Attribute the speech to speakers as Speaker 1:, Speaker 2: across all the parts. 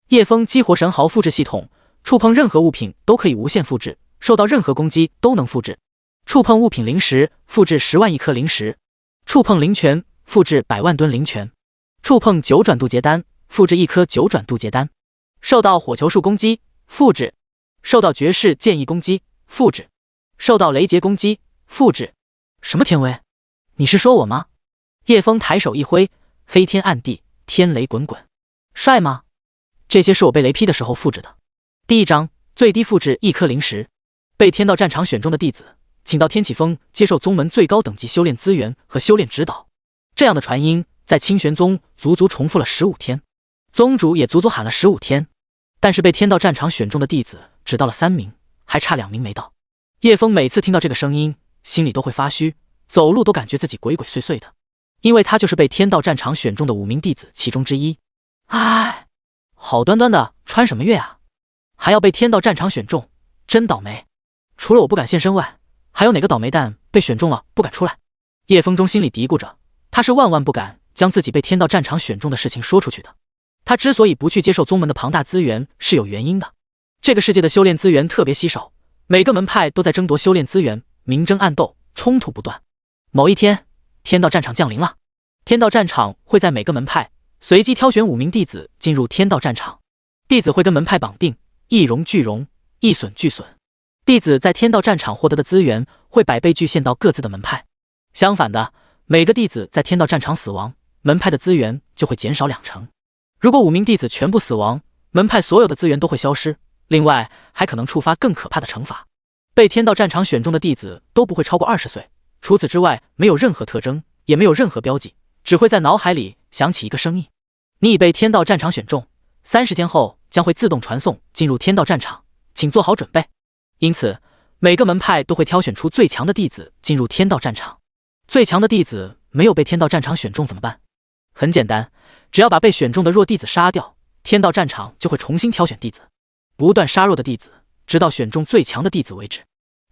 Speaker 1: 叶枫激活神毫复制系统，触碰任何物品都可以无限复制，受到任何攻击都能复制。触碰物品灵石，复制10万亿颗灵石；触碰灵泉，复制100万吨灵泉；触碰9转渡劫丹，复制1颗9转渡劫丹；受到火球术攻击，复制；受到绝世剑意攻击，复制；受到雷劫攻击，复制。什么天威？你是说我吗？叶枫抬手一挥，黑天暗地，天雷滚滚。帅吗？这些是我被雷劈的时候复制的。第1章，最低复制1颗灵石。被天道战场选中的弟子，请到天启峰接受宗门最高等级修炼资源和修炼指导。这样的传音在清玄宗足足重复了15天，宗主也足足喊了15天。但是被天道战场选中的弟子只到了3名，还差2名没到。叶枫每次听到这个声音，心里都会发虚，走路都感觉自己鬼鬼祟祟的，因为他就是被天道战场选中的5名弟子其中之一。唉，好端端的穿什么越啊，还要被天道战场选中，真倒霉。除了我不敢现身外，还有哪个倒霉蛋被选中了不敢出来？叶枫中心里嘀咕着，他是万万不敢将自己被天道战场选中的事情说出去的。他之所以不去接受宗门的庞大资源是有原因的。这个世界的修炼资源特别稀少，每个门派都在争夺修炼资源，明争暗斗，冲突不断。某一天，天道战场降临了。天道战场会在每个门派随机挑选5名弟子进入天道战场，弟子会跟门派绑定，一荣俱荣，一损俱损。弟子在天道战场获得的资源会100倍具现到各自的门派。相反的，每个弟子在天道战场死亡，门派的资源就会减少2成。如果5名弟子全部死亡，门派所有的资源都会消失，另外还可能触发更可怕的惩罚。被天道战场选中的弟子都不会超过20岁，除此之外没有任何特征，也没有任何标记，只会在脑海里响起一个声音：你已被天道战场选中，30天后将会自动传送进入天道战场，请做好准备。因此，每个门派都会挑选出最强的弟子进入天道战场。最强的弟子没有被天道战场选中怎么办？很简单，只要把被选中的弱弟子杀掉，天道战场就会重新挑选弟子，不断杀弱的弟子，直到选中最强的弟子为止。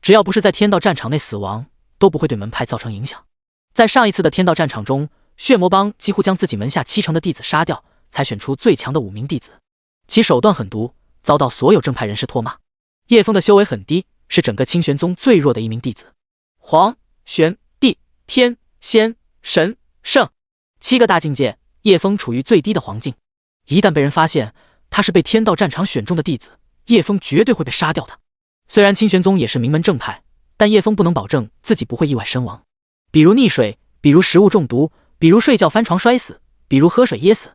Speaker 1: 只要不是在天道战场内死亡，都不会对门派造成影响。在上一次的天道战场中，血魔帮几乎将自己门下70%的弟子杀掉，才选出最强的5名弟子。其手段狠毒，遭到所有正派人士唾骂。叶枫的修为很低，是整个清玄宗最弱的1名弟子。黄、玄、地、天、仙、神、圣7个大境界，叶枫处于最低的黄境。一旦被人发现他是被天道战场选中的弟子，叶枫绝对会被杀掉的。虽然清玄宗也是名门正派，但叶枫不能保证自己不会意外身亡，比如溺水，比如食物中毒，比如睡觉翻床摔死，比如喝水噎死。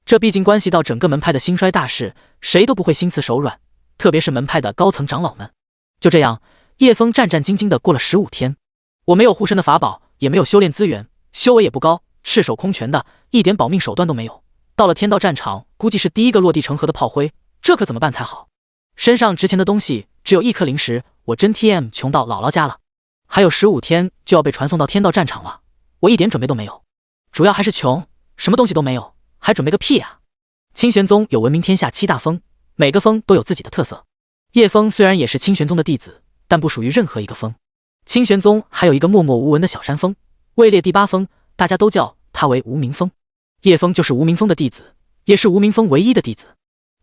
Speaker 1: 这毕竟关系到整个门派的兴衰大事，谁都不会心慈手软，特别是门派的高层长老们。就这样，叶枫战战兢兢地过了15天。我没有护身的法宝，也没有修炼资源，修为也不高，赤手空拳的，一点保命手段都没有。到了天道战场，估计是第一个落地成盒的炮灰，这可怎么办才好？身上值钱的东西只有1颗灵石，我真 TM 穷到姥姥家了。还有15天就要被传送到天道战场了，我一点准备都没有。主要还是穷，什么东西都没有，还准备个屁啊！清玄宗有闻名天下7大峰，每个峰都有自己的特色。叶枫虽然也是清玄宗的弟子，但不属于任何一个峰。清玄宗还有一个默默无闻的小山峰，位列第8峰，大家都叫他为无名峰。叶枫就是无名峰的弟子，也是无名峰唯一的弟子。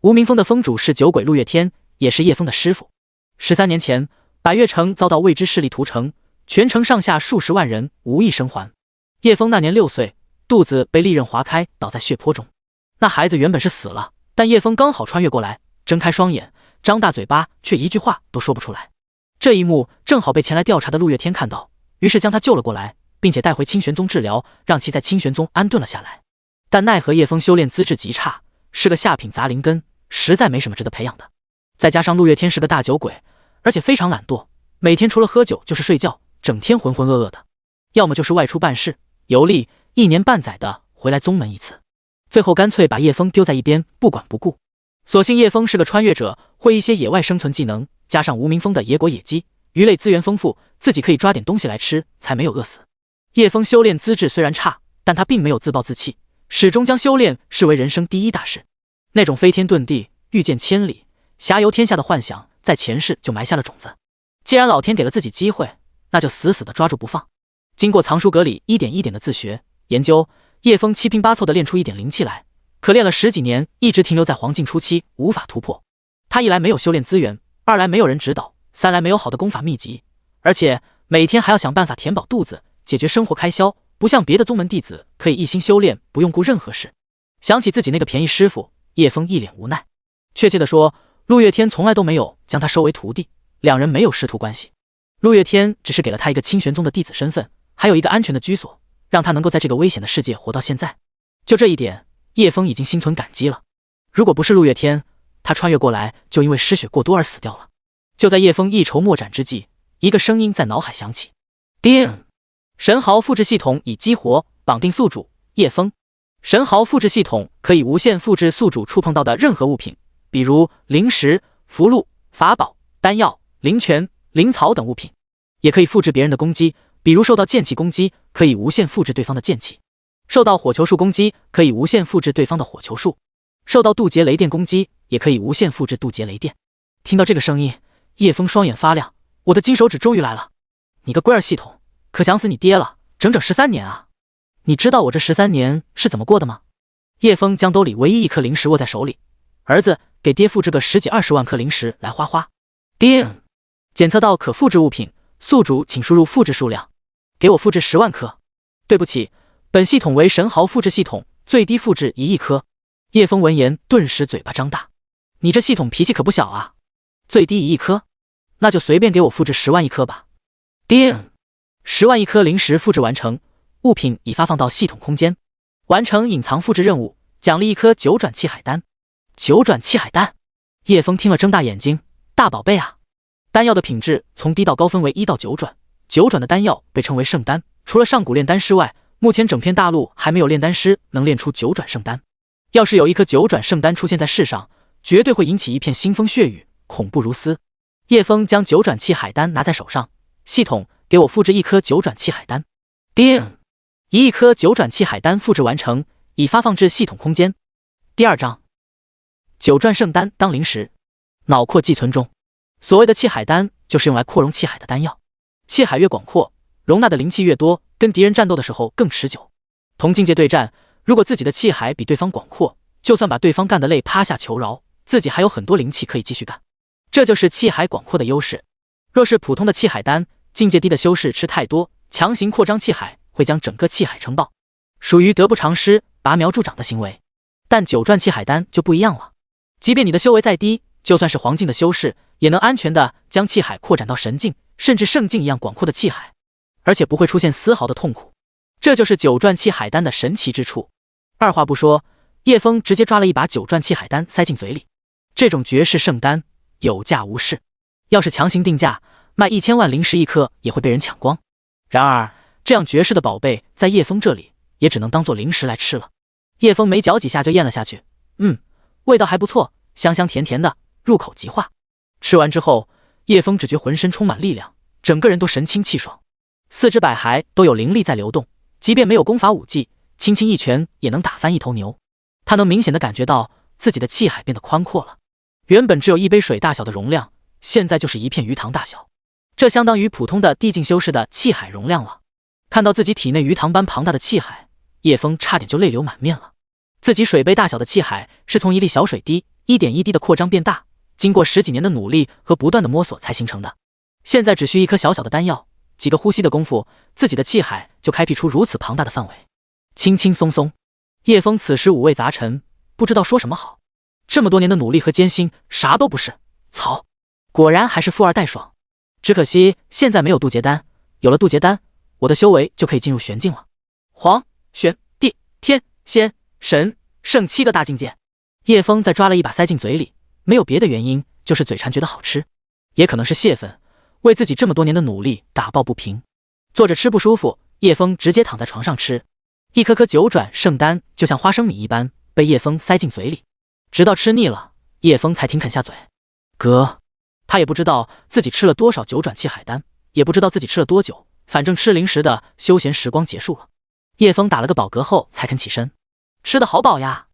Speaker 1: 无名峰的峰主是酒鬼陆月天，也是叶枫的师傅。13年前，百越城遭到未知势力屠城，全城上下数十万人无一生还。叶枫那年6岁，肚子被利刃划开，倒在血泊中。那孩子原本是死了，但叶枫刚好穿越过来，睁开双眼，张大嘴巴，却一句话都说不出来。这一幕正好被前来调查的陆月天看到，于是将他救了过来，并且带回清玄宗治疗，让其在清玄宗安顿了下来。但奈何叶枫修炼资质极差，是个下品杂灵根，实在没什么值得培养的。再加上陆月天是个大酒鬼，而且非常懒惰，每天除了喝酒就是睡觉，整天浑浑噩噩的，要么就是外出办事游历，1年半载的回来宗门一次。最后干脆把叶枫丢在一边，不管不顾。所幸叶枫是个穿越者，会一些野外生存技能，加上无名峰的野果野鸡，鱼类资源丰富，自己可以抓点东西来吃，才没有饿死。叶枫修炼资质虽然差，但他并没有自暴自弃，始终将修炼视为人生第一大事。那种飞天遁地、御剑千里、侠游天下的幻想，在前世就埋下了种子。既然老天给了自己机会，那就死死的抓住不放。经过藏书阁里一点一点的自学研究，叶枫七拼八凑的练出一点灵气来，可练了10几年，一直停留在黄境初期，无法突破。他一来没有修炼资源，二来没有人指导，三来没有好的功法秘籍，而且每天还要想办法填饱肚子，解决生活开销，不像别的宗门弟子可以一心修炼，不用顾任何事。想起自己那个便宜师傅，叶枫一脸无奈。确切地说，陆月天从来都没有将他收为徒弟，两人没有师徒关系。陆月天只是给了他一个清玄宗的弟子身份，还有一个安全的居所，让他能够在这个危险的世界活到现在。就这一点，叶枫已经心存感激了。如果不是陆月天，他穿越过来就因为失血过多而死掉了。就在叶枫一筹莫展之际，一个声音在脑海响起：叮！神豪复制系统已激活，绑定宿主叶枫。神豪复制系统可以无限复制宿主触碰到的任何物品，比如灵石、符箓、法宝、丹药、灵泉、灵草等物品，也可以复制别人的攻击，比如受到剑气攻击，可以无限复制对方的剑气；受到火球术攻击，可以无限复制对方的火球术；受到渡劫雷电攻击，也可以无限复制渡劫雷电。听到这个声音，叶枫双眼发亮，我的金手指终于来了！你个龟儿系统，可想死你爹了，整整13年啊！你知道我这13年是怎么过的吗？叶枫将兜里唯一一颗灵石握在手里，儿子，给爹复制个10几20万颗灵石来花花。叮！检测到可复制物品，宿主请输入复制数量，给我复制10万颗。对不起，本系统为神豪复制系统，最低复制1亿颗。叶枫闻言顿时嘴巴张大，你这系统脾气可不小啊！最低1亿颗，那就随便给我复制10万1颗吧。叮！10万1颗灵石复制完成，物品已发放到系统空间。完成隐藏复制任务，奖励1颗9转气海丹。9转气海丹！叶枫听了睁大眼睛，大宝贝啊！丹药的品质从低到高分为1到9转，9转的丹药被称为圣丹。除了上古炼丹师外，目前整片大陆还没有炼丹师能炼出9转圣丹。要是有一颗9转圣丹出现在世上，绝对会引起一片腥风血雨，恐怖如斯。叶枫将9转气海丹拿在手上，系统给我复制1颗9转气海丹。叮！1亿颗9转气海丹复制完成，已发放至系统空间。第2章，9转圣丹当灵石，脑廓寄存中。所谓的气海丹，就是用来扩容气海的丹药。气海越广阔，容纳的灵气越多，跟敌人战斗的时候更持久。同境界对战，如果自己的气海比对方广阔，就算把对方干得累趴下求饶，自己还有很多灵气可以继续干。这就是气海广阔的优势。若是普通的气海丹，境界低的修士吃太多，强行扩张气海，会将整个气海撑爆，属于得不偿失、拔苗助长的行为。但9转气海丹就不一样了，即便你的修为再低，就算是黄境的修士，也能安全的将气海扩展到神境甚至圣境一样广阔的气海，而且不会出现丝毫的痛苦。这就是9转气海丹的神奇之处。二话不说，叶枫直接抓了一把9转气海丹塞进嘴里。这种绝世圣丹有价无市，要是强行定价，卖1000万灵石1颗也会被人抢光。然而这样绝世的宝贝在叶枫这里也只能当做零食来吃了。叶枫没嚼几下就咽了下去，味道还不错，香香甜甜的，入口即化。吃完之后，叶枫只觉浑身充满力量，整个人都神清气爽，四肢百骸都有灵力在流动，即便没有功法武技，轻轻一拳也能打翻一头牛。他能明显的感觉到自己的气海变得宽阔了，原本只有一杯水大小的容量，现在就是一片鱼塘大小，这相当于普通的地境修士的气海容量了。看到自己体内鱼塘般庞大的气海，叶枫差点就泪流满面了。自己水杯大小的气海是从一粒小水滴一点一滴的扩张变大，经过10几年的努力和不断的摸索才形成的。现在只需一颗小小的丹药，几个呼吸的功夫，自己的气海就开辟出如此庞大的范围。轻轻松松，叶枫此时五味杂陈，不知道说什么好。这么多年的努力和艰辛，啥都不是，操！果然还是富二代爽。只可惜现在没有渡劫丹，有了渡劫丹，我的修为就可以进入玄境了。黄、玄、地、天、仙、神、圣7个大境界。叶枫再抓了一把塞进嘴里，没有别的原因，就是嘴馋觉得好吃，也可能是泄愤，为自己这么多年的努力打抱不平。坐着吃不舒服，叶枫直接躺在床上吃，一颗颗9转圣丹就像花生米一般被叶枫塞进嘴里，直到吃腻了，叶枫才停肯下嘴。哥，他也不知道自己吃了多少9转气海丹，也不知道自己吃了多久，反正吃零食的休闲时光结束了。叶枫打了个饱嗝后才肯起身，吃得好饱呀。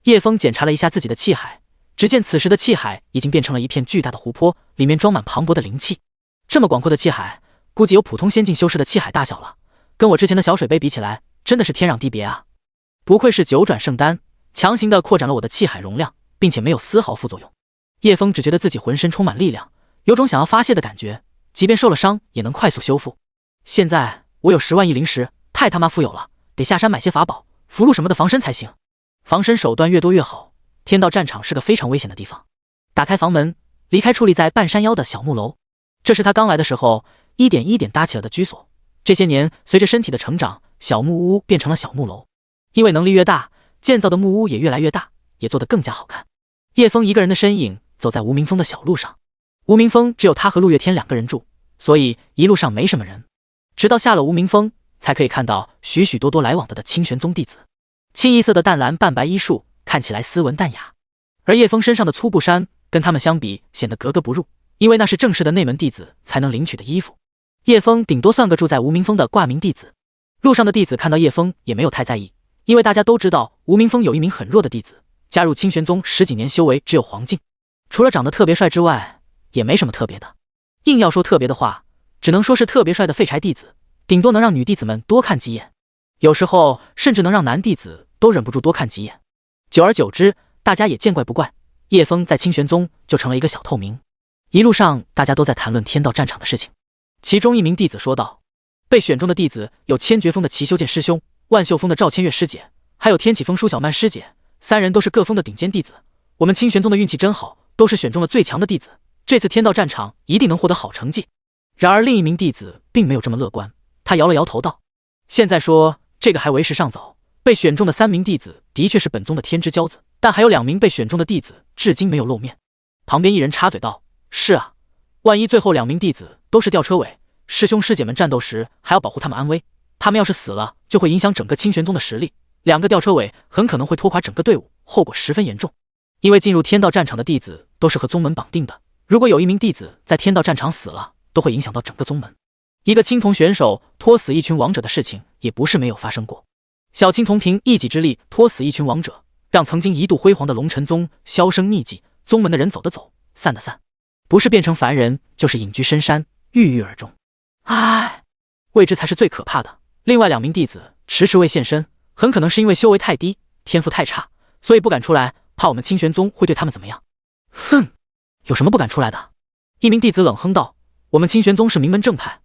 Speaker 1: 叶枫检查了一下自己的气海，只见此时的气海已经变成了一片巨大的湖泊，里面装满磅礴的灵气。这么广阔的气海，估计有普通仙境修士的气海大小了，跟我之前的小水杯比起来，真的是天壤地别啊！不愧是9转圣丹，强行的扩展了我的气海容量，并且没有丝毫副作用。叶枫只觉得自己浑身充满力量，有种想要发泄的感觉，即便受了伤也能快速修复。现在我有10万亿灵石，太他妈富有了，得下山买些法宝、符箓什么的防身才行。防身手段越多越好，天道战场是个非常危险的地方。打开房门，离开矗立在半山腰的小木楼，这是他刚来的时候一点一点搭起了的居所。这些年随着身体的成长，小木屋变成了小木楼，因为能力越大，建造的木屋也越来越大，也做得更加好看。叶枫一个人的身影走在吴明峰的小路上，吴明峰只有他和陆月天2个人住，所以一路上没什么人。直到下了吴明峰，才可以看到许许多多来往的清玄宗弟子。清一色的淡蓝半白衣束看起来斯文淡雅，而叶枫身上的粗布衫跟他们相比显得格格不入，因为那是正式的内门弟子才能领取的衣服。叶枫顶多算个住在吴明峰的挂名弟子。路上的弟子看到叶枫也没有太在意，因为大家都知道吴明峰有一名很弱的弟子，加入清玄宗10几年修为只有黄境，除了长得特别帅之外也没什么特别的。硬要说特别的话，只能说是特别帅的废柴弟子，顶多能让女弟子们多看几眼，有时候甚至能让男弟子都忍不住多看几眼。久而久之，大家也见怪不怪，叶枫在清玄宗就成了一个小透明。一路上大家都在谈论天道战场的事情，其中一名弟子说道，被选中的弟子有千绝峰的齐修剑师兄、万秀峰的赵千月师姐，还有天启峰舒小曼师姐，3人都是各峰的顶尖弟子。我们清玄宗的运气真好，都是选中了最强的弟子，这次天道战场一定能获得好成绩。然而另一名弟子并没有这么乐观，他摇了摇头道，现在说这个还为时尚早，被选中的3名弟子的确是本宗的天之骄子，但还有2名被选中的弟子至今没有露面。旁边一人插嘴道，是啊，万一最后2名弟子都是吊车尾，师兄师姐们战斗时还要保护他们安危，他们要是死了就会影响整个清玄宗的实力，2个吊车尾很可能会拖垮整个队伍，后果十分严重。因为进入天道战场的弟子都是和宗门绑定的，如果有一名弟子在天道战场死了，都会影响到整个宗门。一个青铜选手拖死一群王者的事情也不是没有发生过，小青铜凭一己之力拖死一群王者，让曾经一度辉煌的龙尘宗销声匿迹，宗门的人走的走，散的散，不是变成凡人，就是隐居深山，郁郁而终。唉，未知才是最可怕的。另外2名弟子迟迟未现身，很可能是因为修为太低，天赋太差，所以不敢出来，怕我们清玄宗会对他们怎么样。哼，有什么不敢出来的？一名弟子冷哼道，我们清玄宗是名门正派，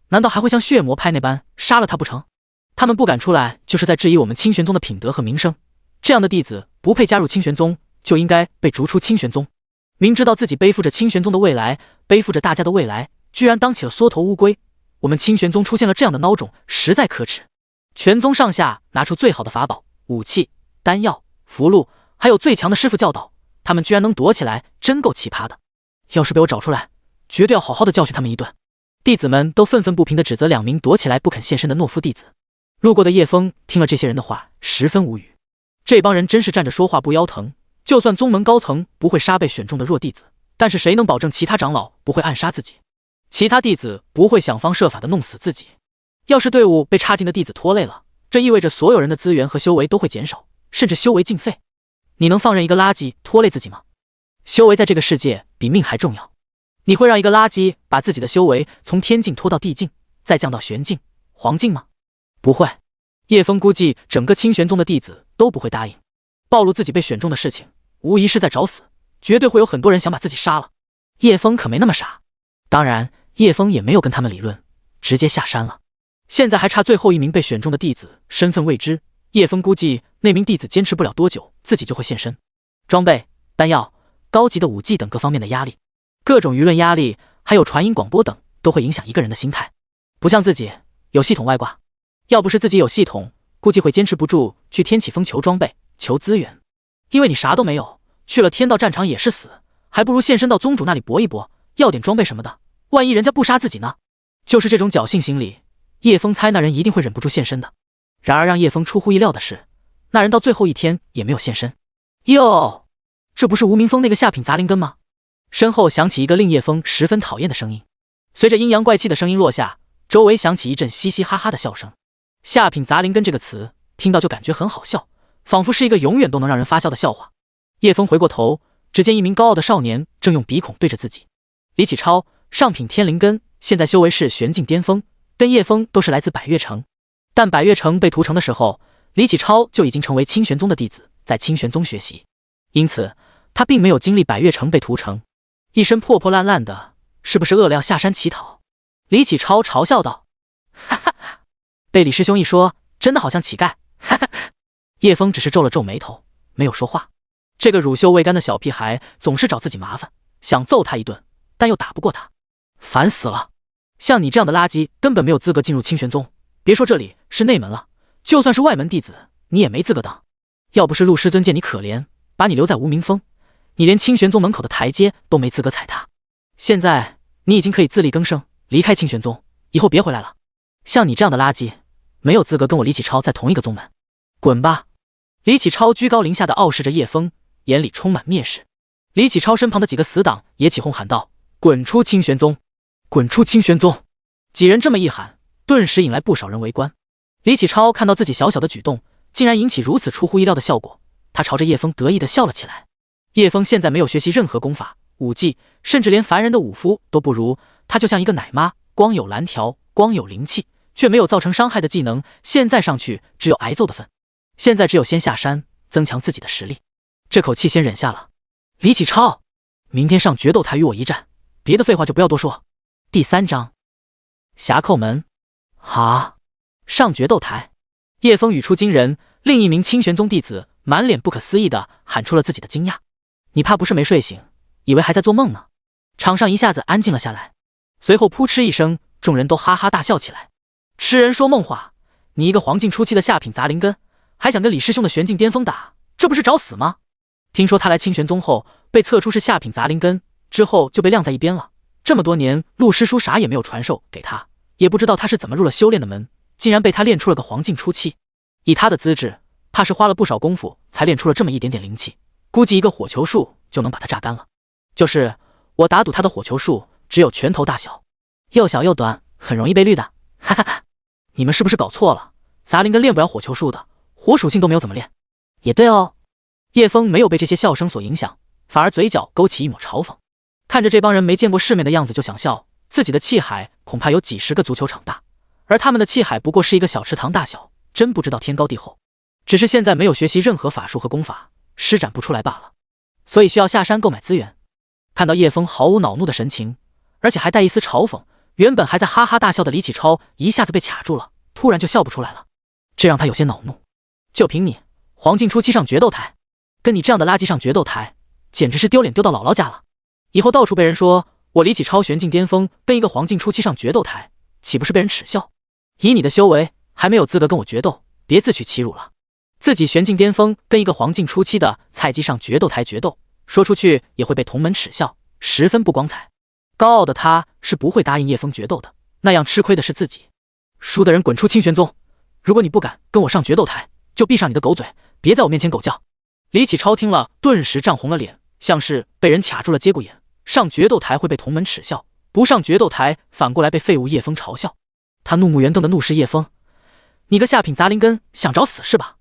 Speaker 1: 难道还会像血魔派那般杀了他不成？他们不敢出来，就是在质疑我们清玄宗的品德和名声。这样的弟子不配加入清玄宗，就应该被逐出清玄宗。明知道自己背负着清玄宗的未来，背负着大家的未来，居然当起了缩头乌龟。我们清玄宗出现了这样的孬种，实在可耻。全宗上下拿出最好的法宝、武器、丹药、符箓，还有最强的师傅教导，他们居然能躲起来，真够奇葩的。要是被我找出来，绝对要好好的教训他们一顿。弟子们都愤愤不平地指责2名躲起来不肯现身的懦夫弟子。路过的叶枫听了这些人的话，十分无语。这帮人真是站着说话不腰疼，就算宗门高层不会杀被选中的弱弟子，但是谁能保证其他长老不会暗杀自己？其他弟子不会想方设法的弄死自己？要是队伍被插进的弟子拖累了，这意味着所有人的资源和修为都会减少，甚至修为尽废。你能放任一个垃圾拖累自己吗？修为在这个世界比命还重要。你会让一个垃圾把自己的修为从天境拖到地境，再降到玄境、黄境吗？不会。叶枫估计整个清玄宗的弟子都不会答应。暴露自己被选中的事情，无疑是在找死，绝对会有很多人想把自己杀了。叶枫可没那么傻。当然，叶枫也没有跟他们理论，直接下山了。现在还差最后1名被选中的弟子，身份未知。叶枫估计那名弟子坚持不了多久，自己就会现身。装备、丹药、高级的武技等各方面的压力，各种舆论压力，还有传音广播等，都会影响一个人的心态。不像自己有系统外挂，要不是自己有系统，估计会坚持不住去天启峰求装备、求资源。因为你啥都没有，去了天道战场也是死，还不如现身到宗主那里搏一搏，要点装备什么的，万一人家不杀自己呢？就是这种侥幸心理，叶枫猜那人一定会忍不住现身的。然而让叶枫出乎意料的是，那人到最后一天也没有现身。哟，这不是吴明峰那个下品杂灵根吗？身后响起一个令叶枫十分讨厌的声音。随着阴阳怪气的声音落下，周围响起一阵嘻嘻哈哈的笑声。下品杂灵根这个词听到就感觉很好笑，仿佛是一个永远都能让人发笑的笑话。叶枫回过头，只见一名高傲的少年正用鼻孔对着自己。李启超，上品天灵根，现在修为是玄境巅峰，跟叶枫都是来自百越城。但百越城被屠城的时候，李启超就已经成为清玄宗的弟子，在清玄宗学习，因此他并没有经历百越城被屠城，一身破破烂烂的，是不是饿了要下山乞讨？李启超嘲笑道：“哈哈哈！”被李师兄一说，真的好像乞丐。哈哈哈！叶枫只是皱了皱眉头，没有说话。这个乳臭未干的小屁孩总是找自己麻烦，想揍他一顿，但又打不过他，烦死了！像你这样的垃圾根本没有资格进入清玄宗，别说这里是内门了，就算是外门弟子，你也没资格当。要不是陆师尊见你可怜，把你留在无名峰，你连清玄宗门口的台阶都没资格踩踏。现在你已经可以自力更生，离开清玄宗，以后别回来了。像你这样的垃圾，没有资格跟我李启超在同一个宗门，滚吧！李启超居高临下的傲视着叶枫，眼里充满蔑视。李启超身旁的几个死党也起哄喊道：“滚出清玄宗！滚出清玄宗！”几人这么一喊，顿时引来不少人围观。李启超看到自己小小的举动，竟然引起如此出乎意料的效果，他朝着叶枫得意地笑了起来。叶枫现在没有学习任何功法、武技，甚至连凡人的武夫都不如，他就像一个奶妈，光有蓝条，光有灵气，却没有造成伤害的技能，现在上去只有挨揍的份。现在只有先下山，增强自己的实力。这口气先忍下了。李启超，明天上决斗台与我一战，别的废话就不要多说。第3章，侠寇门。哈，上决斗台！叶枫语出惊人，另一名清玄宗弟子满脸不可思议地喊出了自己的惊讶。你怕不是没睡醒，以为还在做梦呢？场上一下子安静了下来，随后扑哧一声，众人都哈哈大笑起来。痴人说梦话，你一个黄境初期的下品杂灵根，还想跟李师兄的玄境巅峰打，这不是找死吗？听说他来清玄宗后被测出是下品杂灵根，之后就被晾在一边了。这么多年，陆师叔啥也没有传授给他，也不知道他是怎么入了修炼的门，竟然被他练出了个黄境初期。以他的资质，怕是花了不少功夫才练出了这么一点点灵气，估计一个火球术就能把他榨干了。就是我打赌他的火球术只有拳头大小，又小又短，很容易被绿的。哈哈哈！你们是不是搞错了？杂灵根练不了火球术的，火属性都没有怎么练。也对哦。叶枫没有被这些笑声所影响，反而嘴角勾起一抹嘲讽。看着这帮人没见过世面的样子就想笑，自己的气海恐怕有几10个足球场大，而他们的气海不过是一个小池塘大小，真不知道天高地厚。只是现在没有学习任何法术和功法，施展不出来罢了，所以需要下山购买资源。看到叶枫毫无恼怒的神情，而且还带一丝嘲讽，原本还在哈哈大笑的李启超一下子被卡住了，突然就笑不出来了，这让他有些恼怒。就凭你黄境初期上决斗台，跟你这样的垃圾上决斗台，简直是丢脸丢到姥姥家了。以后到处被人说我李启超玄境巅峰跟一个黄境初期上决斗台，岂不是被人耻笑？以你的修为，还没有资格跟我决斗，别自取其辱了。自己玄境巅峰跟一个黄境初期的菜鸡上决斗台决斗，说出去也会被同门耻笑，十分不光彩。高傲的他是不会答应叶枫决斗的，那样吃亏的是自己。输的人滚出清玄宗，如果你不敢跟我上决斗台，就闭上你的狗嘴，别在我面前狗叫。李启超听了顿时涨红了脸，像是被人卡住了节骨眼，上决斗台会被同门耻笑，不上决斗台反过来被废物叶枫嘲笑。他怒目圆瞪的怒视叶枫，你个下品杂灵根，想找死是吧？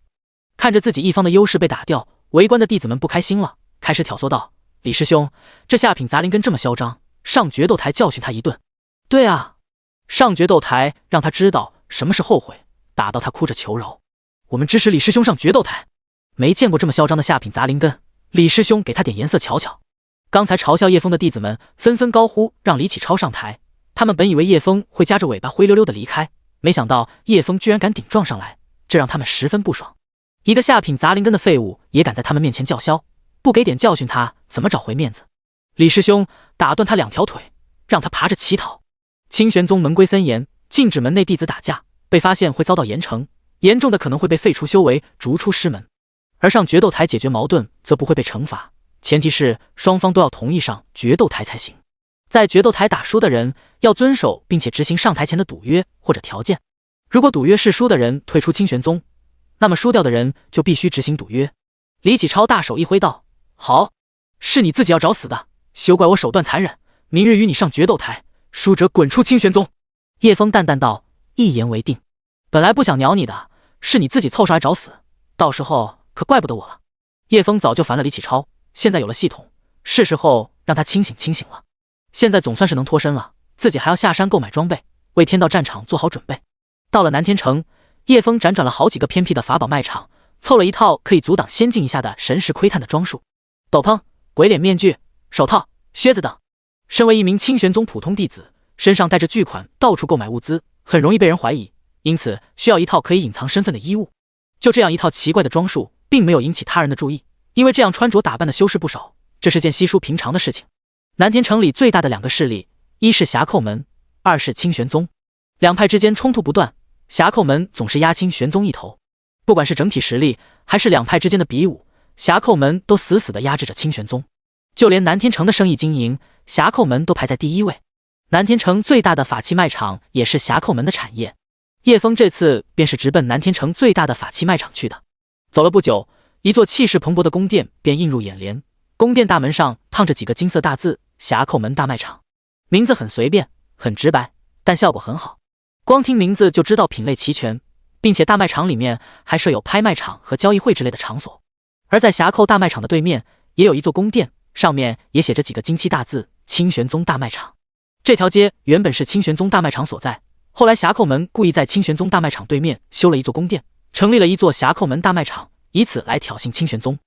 Speaker 1: 看着自己一方的优势被打掉，围观的弟子们不开心了，开始挑唆道：李师兄，这下品杂灵根这么嚣张，上决斗台教训他一顿。对啊，上决斗台让他知道什么是后悔，打到他哭着求饶。我们支持李师兄上决斗台。没见过这么嚣张的下品杂灵根，李师兄给他点颜色瞧瞧。刚才嘲笑叶枫的弟子们纷纷高呼让李启超上台，他们本以为叶枫会夹着尾巴灰溜溜的离开，没想到叶枫居然敢顶撞上来，这让他们十分不爽。一个下品杂灵根的废物也敢在他们面前叫嚣，不给点教训他怎么找回面子？李师兄打断他2条腿，让他爬着乞讨。清玄宗门规森严，禁止门内弟子打架，被发现会遭到严惩，严重的可能会被废除修为，逐出师门。而上决斗台解决矛盾则不会被惩罚，前提是双方都要同意上决斗台才行。在决斗台打输的人要遵守并且执行上台前的赌约或者条件，如果赌约是输的人退出清玄宗，那么输掉的人就必须执行赌约。李启超大手一挥道：好，是你自己要找死的，休怪我手段残忍，明日与你上决斗台，输者滚出清玄宗。叶枫淡淡道：一言为定。本来不想鸟你的，是你自己凑上来找死，到时候可怪不得我了。叶枫早就烦了李启超，现在有了系统，是时候让他清醒清醒了。现在总算是能脱身了，自己还要下山购买装备，为天道战场做好准备。到了南天城，叶枫辗转了好几个偏僻的法宝卖场，凑了一套可以阻挡仙境以下的神识窥探的装束，斗篷、鬼脸面具、手套、靴子等。身为一名清玄宗普通弟子，身上带着巨款，到处购买物资，很容易被人怀疑，因此需要一套可以隐藏身份的衣物。就这样一套奇怪的装束，并没有引起他人的注意，因为这样穿着打扮的修士不少，这是件稀疏平常的事情。南天城里最大的两个势力，一是霞寇门，二是清玄宗，两派之间冲突不断，霞寇门总是压清玄宗一头。不管是整体实力，还是两派之间的比武，霞寇门都死死地压制着清玄宗。就连南天城的生意经营，霞寇门都排在第一位。南天城最大的法器卖场也是霞寇门的产业。叶枫这次便是直奔南天城最大的法器卖场去的。走了不久，一座气势蓬勃的宫殿便映入眼帘，宫殿大门上烫着几个金色大字：霞寇门大卖场。名字很随便，很直白，但效果很好。光听名字就知道品类齐全，并且大卖场里面还设有拍卖场和交易会之类的场所。而在霞寇大卖场的对面，也有一座宫殿，上面也写着几个金漆大字：清玄宗大卖场。这条街原本是清玄宗大卖场所在，后来霞寇门故意在清玄宗大卖场对面修了一座宫殿，成立了一座霞寇门大卖场，以此来挑衅清玄宗。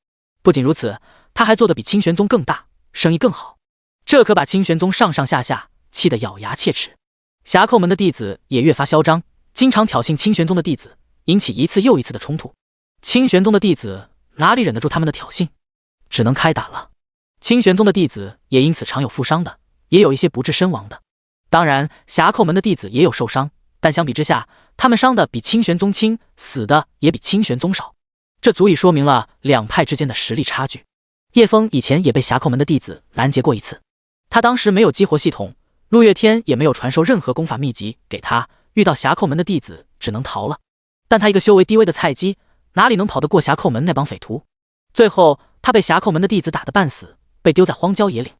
Speaker 1: 不仅如此，他还做得比清玄宗更大，生意更好，这可把清玄宗上上下下气得咬牙切齿。霞寇门的弟子也越发嚣张，经常挑衅清玄宗的弟子，引起一次又一次的冲突。清玄宗的弟子哪里忍得住他们的挑衅，只能开打了。清玄宗的弟子也因此常有负伤的，也有一些不治身亡的。当然，霞寇门的弟子也有受伤，但相比之下，他们伤的比清玄宗轻，死的也比清玄宗少。这足以说明了两派之间的实力差距。叶枫以前也被霞寇门的弟子拦截过一次，他当时没有激活系统，陆月天也没有传授任何功法秘籍给他，遇到霞寇门的弟子只能逃了。但他一个修为低微的菜鸡，哪里能跑得过霞寇门那帮匪徒？最后他被霞寇门的弟子打得半死，被丢在荒郊野岭。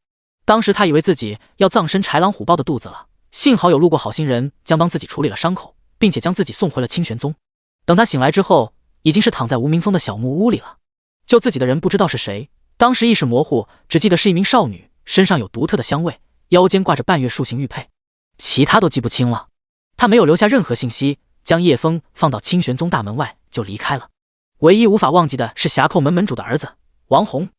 Speaker 1: 当时他以为自己要葬身豺狼虎豹的肚子了，幸好有路过好心人将帮自己处理了伤口，并且将自己送回了清玄宗。等他醒来之后，已经是躺在无名峰的小木屋里了。救自己的人不知道是谁，当时意识模糊，只记得是一名少女，身上有独特的香味，腰间挂着半月树形玉佩，其他都记不清了。他没有留下任何信息，将叶枫放到清玄宗大门外就离开了。唯一无法忘记的是霞寇门门主的儿子王宏，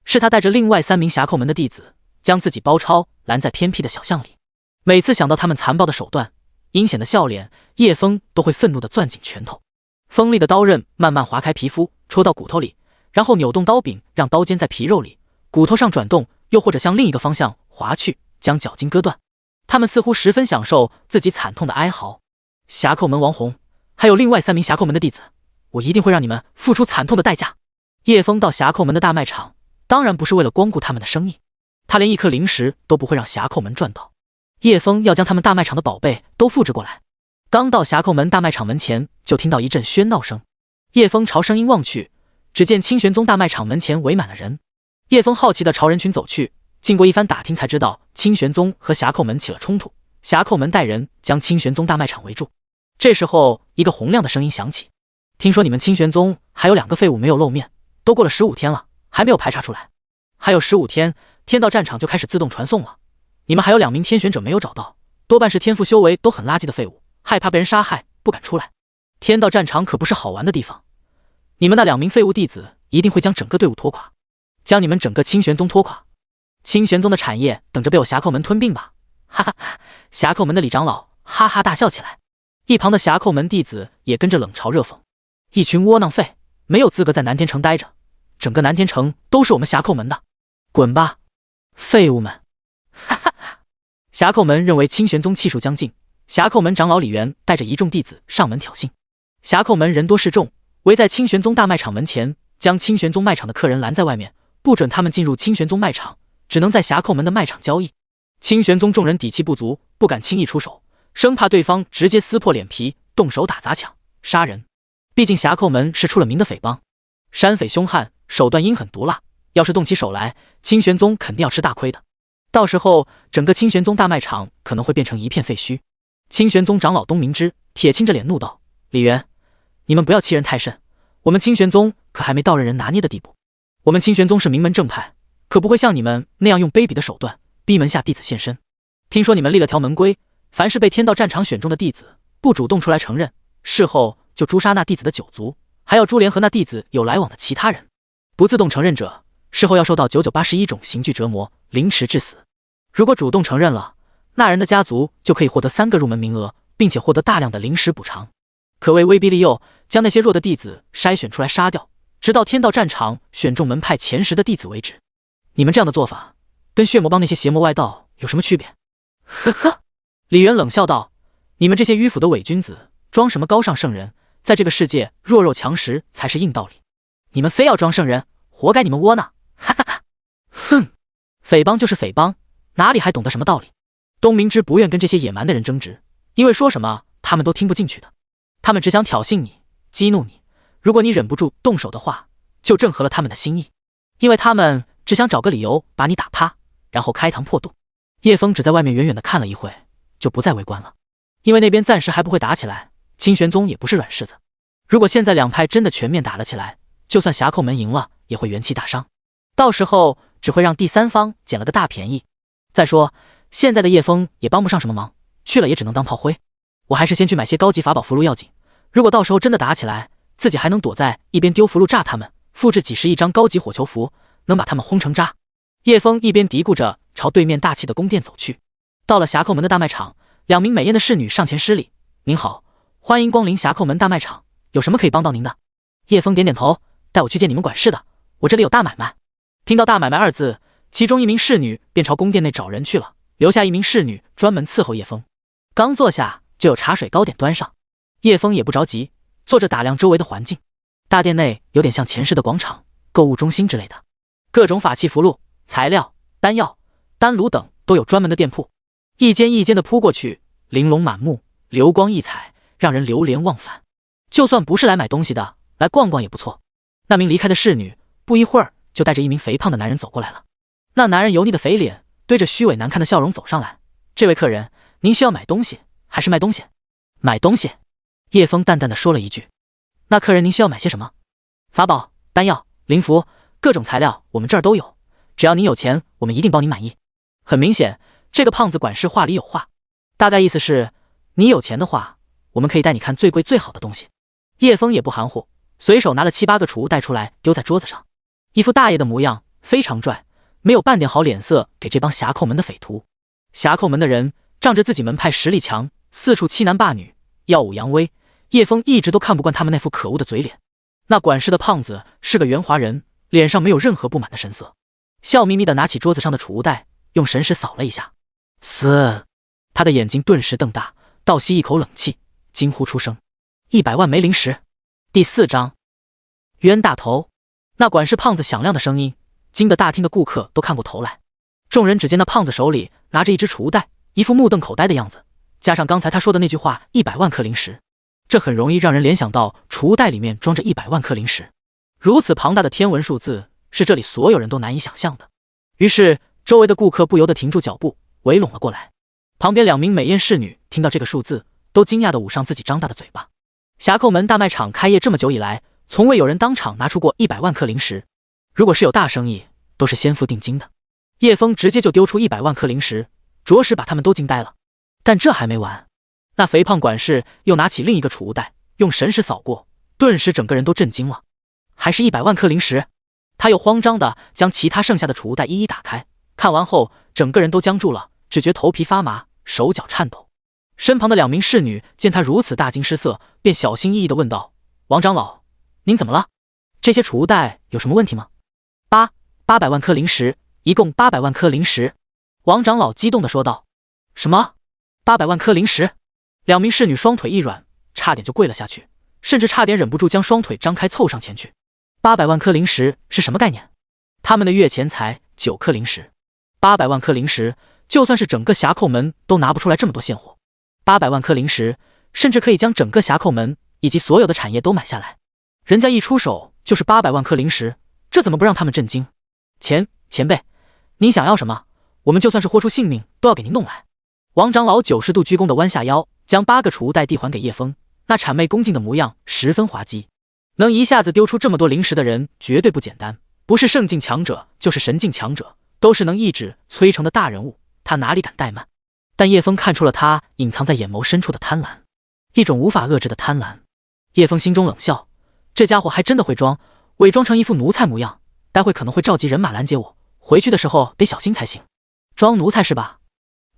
Speaker 1: 是他带着另外3名霞寇门的弟子，将自己包抄拦在偏僻的小巷里。每次想到他们残暴的手段，阴险的笑脸，叶枫都会愤怒地攥紧拳头。锋利的刀刃慢慢划开皮肤，戳到骨头里，然后扭动刀柄，让刀尖在皮肉里、骨头上转动，又或者向另一个方向划去，将脚筋割断。他们似乎十分享受自己惨痛的哀嚎。霞寇门王宏，还有另外3名霞寇门的弟子，我一定会让你们付出惨痛的代价。叶枫到霞寇门的大卖场，当然不是为了光顾他们的生意，他连一颗灵石都不会让霞寇门赚到。叶枫要将他们大卖场的宝贝都复制过来。刚到霞寇门大卖场门前，就听到一阵喧闹声。叶枫朝声音望去，只见清玄宗大卖场门前围满了人。叶枫好奇地朝人群走去，经过一番打听才知道清玄宗和霞寇门起了冲突，霞寇门带人将清玄宗大卖场围住。这时候一个洪亮的声音响起，听说你们清玄宗还有2个废物没有露面，都过了15天了，还没有排查出来。还有15天，天道战场就开始自动传送了。你们还有2名天选者没有找到，多半是天赋修为都很垃圾的废物，害怕被人杀害，不敢出来。天道战场可不是好玩的地方，你们那2名废物弟子一定会将整个队伍拖垮，将你们整个清玄宗拖垮。清玄宗的产业等着被我霞寇门吞并吧！哈哈哈！霞寇门的李长老哈哈大笑起来，一旁的霞寇门弟子也跟着冷嘲热讽：一群窝囊废，没有资格在南天城待着，整个南天城都是我们霞寇门的，滚吧，废物们！哈哈哈！霞寇门认为清玄宗气数将尽，霞寇门长老李元带着一众弟子上门挑衅。霞寇门人多势众，围在清玄宗大卖场门前，将清玄宗卖场的客人拦在外面，不准他们进入清玄宗卖场，只能在霞寇门的卖场交易。清玄宗众人底气不足，不敢轻易出手，生怕对方直接撕破脸皮，动手打砸抢杀人。毕竟霞寇门是出了名的匪帮，山匪凶悍，手段阴狠毒辣，要是动起手来，清玄宗肯定要吃大亏的。到时候整个清玄宗大卖场可能会变成一片废墟。清玄宗长老东明之铁青着脸怒道：李元，你们不要欺人太甚，我们清玄宗可还没到任人拿捏的地步。我们清玄宗是名门正派，可不会像你们那样用卑鄙的手段逼门下弟子现身。听说你们立了条门规，凡是被天道战场选中的弟子，不主动出来承认，事后就诛杀那弟子的9族，还要株连和那弟子有来往的其他人。不自动承认者，事后要受到9981种刑具折磨，凌迟致死。如果主动承认了，那人的家族就可以获得3个入门名额，并且获得大量的临时补偿，可谓威逼利诱，将那些弱的弟子筛选出来杀掉，直到天道战场选中门派前10的弟子为止。你们这样的做法，跟血魔帮那些邪魔外道有什么区别？呵呵，李渊冷笑道：“你们这些迂腐的伪君子，装什么高尚圣人？在这个世界，弱肉强食才是硬道理。你们非要装圣人，活该你们窝囊！”哈哈哈！哼，匪帮就是匪帮，哪里还懂得什么道理？东明之不愿跟这些野蛮的人争执，因为说什么他们都听不进去的。他们只想挑衅你，激怒你。如果你忍不住动手的话，就正合了他们的心意，因为他们只想找个理由把你打趴，然后开膛破肚。叶枫只在外面远远的看了一会，就不再围观了，因为那边暂时还不会打起来。清玄宗也不是软柿子，如果现在两派真的全面打了起来，就算峡寇门赢了，也会元气大伤，到时候只会让第三方捡了个大便宜。再说现在的叶枫也帮不上什么忙，去了也只能当炮灰。我还是先去买些高级法宝符箓要紧，如果到时候真的打起来，自己还能躲在一边丢符箓炸他们，复制几十亿张高级火球符，能把他们轰成渣。叶枫一边嘀咕着朝对面大气的宫殿走去。到了峡寇门的大卖场，2名美艳的侍女上前施礼：“您好，欢迎光临峡寇门大卖场，有什么可以帮到您的？”叶枫点点头：“带我去见你们管事的，我这里有大买卖。”听到大买卖2字，其中一名侍女便朝宫殿内找人去了，留下一名侍女专门伺候叶枫。刚坐下，就有茶水糕点端上。叶枫也不着急，坐着打量周围的环境。大殿内有点像前世的广场、购物中心之类的，各种法器符箓、材料、丹药、丹炉等都有专门的店铺，一间一间的铺过去，玲珑满目，流光溢彩，让人流连忘返。就算不是来买东西的，来逛逛也不错。那名离开的侍女不一会儿就带着一名肥胖的男人走过来了。那男人油腻的肥脸堆着虚伪难看的笑容走上来：“这位客人，您需要买东西还是卖东西？”“买东西。”叶枫淡淡的说了一句。“那客人您需要买些什么？”“法宝、丹药、灵符，各种材料我们这儿都有，只要您有钱，我们一定包您满意。”很明显，这个胖子管事话里有话，大概意思是你有钱的话，我们可以带你看最贵最好的东西。叶枫也不含糊，随手拿了7、8个储物袋出来丢在桌子上，一副大爷的模样，非常拽，没有半点好脸色给这帮峡寇门的匪徒。峡寇门的人仗着自己门派实力强，四处欺男霸女，耀武扬威。叶枫一直都看不惯他们那副可恶的嘴脸。那管事的胖子是个圆滑人，脸上没有任何不满的神色，笑眯眯地拿起桌子上的储物袋，用神识扫了一下。嘶！他的眼睛顿时瞪大，倒吸一口冷气，惊呼出声：“100万枚灵石！”第4章冤大头。那管事胖子响亮的声音惊得大厅的顾客都看过头来。众人只见那胖子手里拿着一只储物袋，一副目瞪口呆的样子，加上刚才他说的那句话，100万颗灵石，这很容易让人联想到储物袋里面装着100万颗灵石。如此庞大的天文数字，是这里所有人都难以想象的。于是周围的顾客不由得停住脚步，围拢了过来。旁边2名美艳侍女听到这个数字，都惊讶地捂上自己张大的嘴巴。峡寇门大卖场开业这么久以来，从未有人当场拿出过100万颗灵石，如果是有大生意，都是先付定金的。叶枫直接就丢出100万颗灵石，着实把他们都惊呆了。但这还没完，那肥胖管事又拿起另一个储物袋，用神识扫过，顿时整个人都震惊了。还是100万颗灵石。他又慌张地将其他剩下的储物袋一一打开，看完后整个人都僵住了，只觉头皮发麻，手脚颤抖。身旁的2名侍女见他如此大惊失色，便小心翼翼地问道：“王长老，您怎么了？这些储物袋有什么问题吗？”800万颗灵石，一共800万颗灵石。王长老激动地说道：“什么？800万颗灵石？”2名侍女双腿一软，差点就跪了下去，甚至差点忍不住将双腿张开凑上前去。800万颗灵石是什么概念？他们的月钱才9颗灵石，800万颗灵石，就算是整个峡寇门都拿不出来这么多现货。800万颗灵石，甚至可以将整个峡寇门以及所有的产业都买下来。人家一出手就是800万颗灵石，这怎么不让他们震惊？前辈，您想要什么？我们就算是豁出性命都要给您弄来。王长老90度鞠躬的弯下腰，将8个储物袋递还给叶枫，那谄媚恭敬的模样十分滑稽。能一下子丢出这么多灵石的人绝对不简单，不是圣境强者就是神境强者，都是能一指摧城的大人物，他哪里敢怠慢？但叶枫看出了他隐藏在眼眸深处的贪婪，一种无法遏制的贪婪。叶枫心中冷笑，这家伙还真的会装，伪装成一副奴才模样，待会可能会召集人马拦截我，回去的时候得小心才行。装奴才是吧？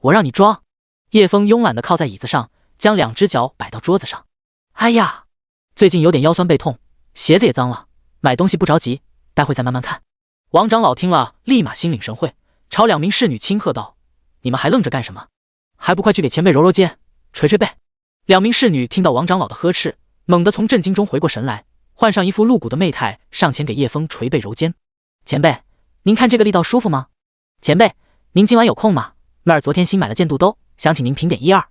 Speaker 1: 我让你装。叶枫慵懒地靠在椅子上，将2只脚摆到桌子上。哎呀，最近有点腰酸背痛，鞋子也脏了，买东西不着急，待会再慢慢看。王长老听了，立马心领神会，朝2名侍女轻喝道：“你们还愣着干什么？还不快去给前辈揉揉肩，捶捶背！” 2名侍女听到王长老的呵斥，猛地从震惊中回过神来，换上一副露骨的媚态，上前给叶枫捶背揉肩。前辈，您看这个力道舒服吗？前辈，您今晚有空吗？妹儿昨天新买了件肚兜，想请您评点1、2。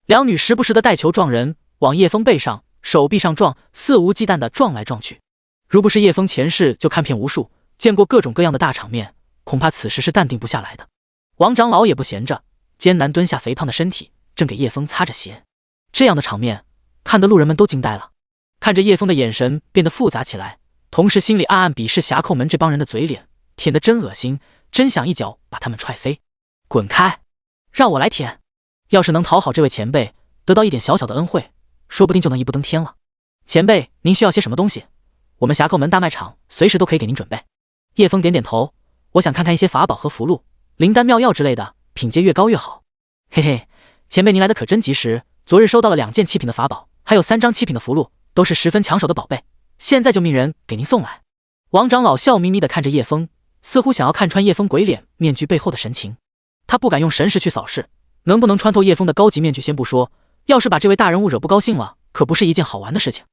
Speaker 1: 2女时不时的带球撞人，往叶枫背上、手臂上撞，肆无忌惮的撞来撞去。如不是叶枫前世就看遍无数，见过各种各样的大场面，恐怕此时是淡定不下来的。王长老也不闲着，艰难蹲下肥胖的身体，正给叶枫擦着鞋。这样的场面，看得路人们都惊呆了，看着叶枫的眼神变得复杂起来，同时心里暗暗鄙视侠寇门这帮人的嘴脸，舔得真恶心，真想一脚把他们踹飞。滚开，让我来舔！要是能讨好这位前辈，得到一点小小的恩惠，说不定就能一步登天了。前辈，您需要些什么东西？我们侠寇门大卖场随时都可以给您准备。叶枫点点头，我想看看一些法宝和符箓、灵丹妙药之类的，品阶越高越好。嘿嘿，前辈您来的可真及时，昨日收到了2件7品的法宝，还有3张7品的符箓，都是十分抢手的宝贝，现在就命人给您送来。王长老笑眯眯地看着叶枫，似乎想要看穿叶枫鬼脸面具背后的神情。他不敢用神识去扫视，能不能穿透叶枫的高级面具先不说，要是把这位大人物惹不高兴了，可不是一件好玩的事情。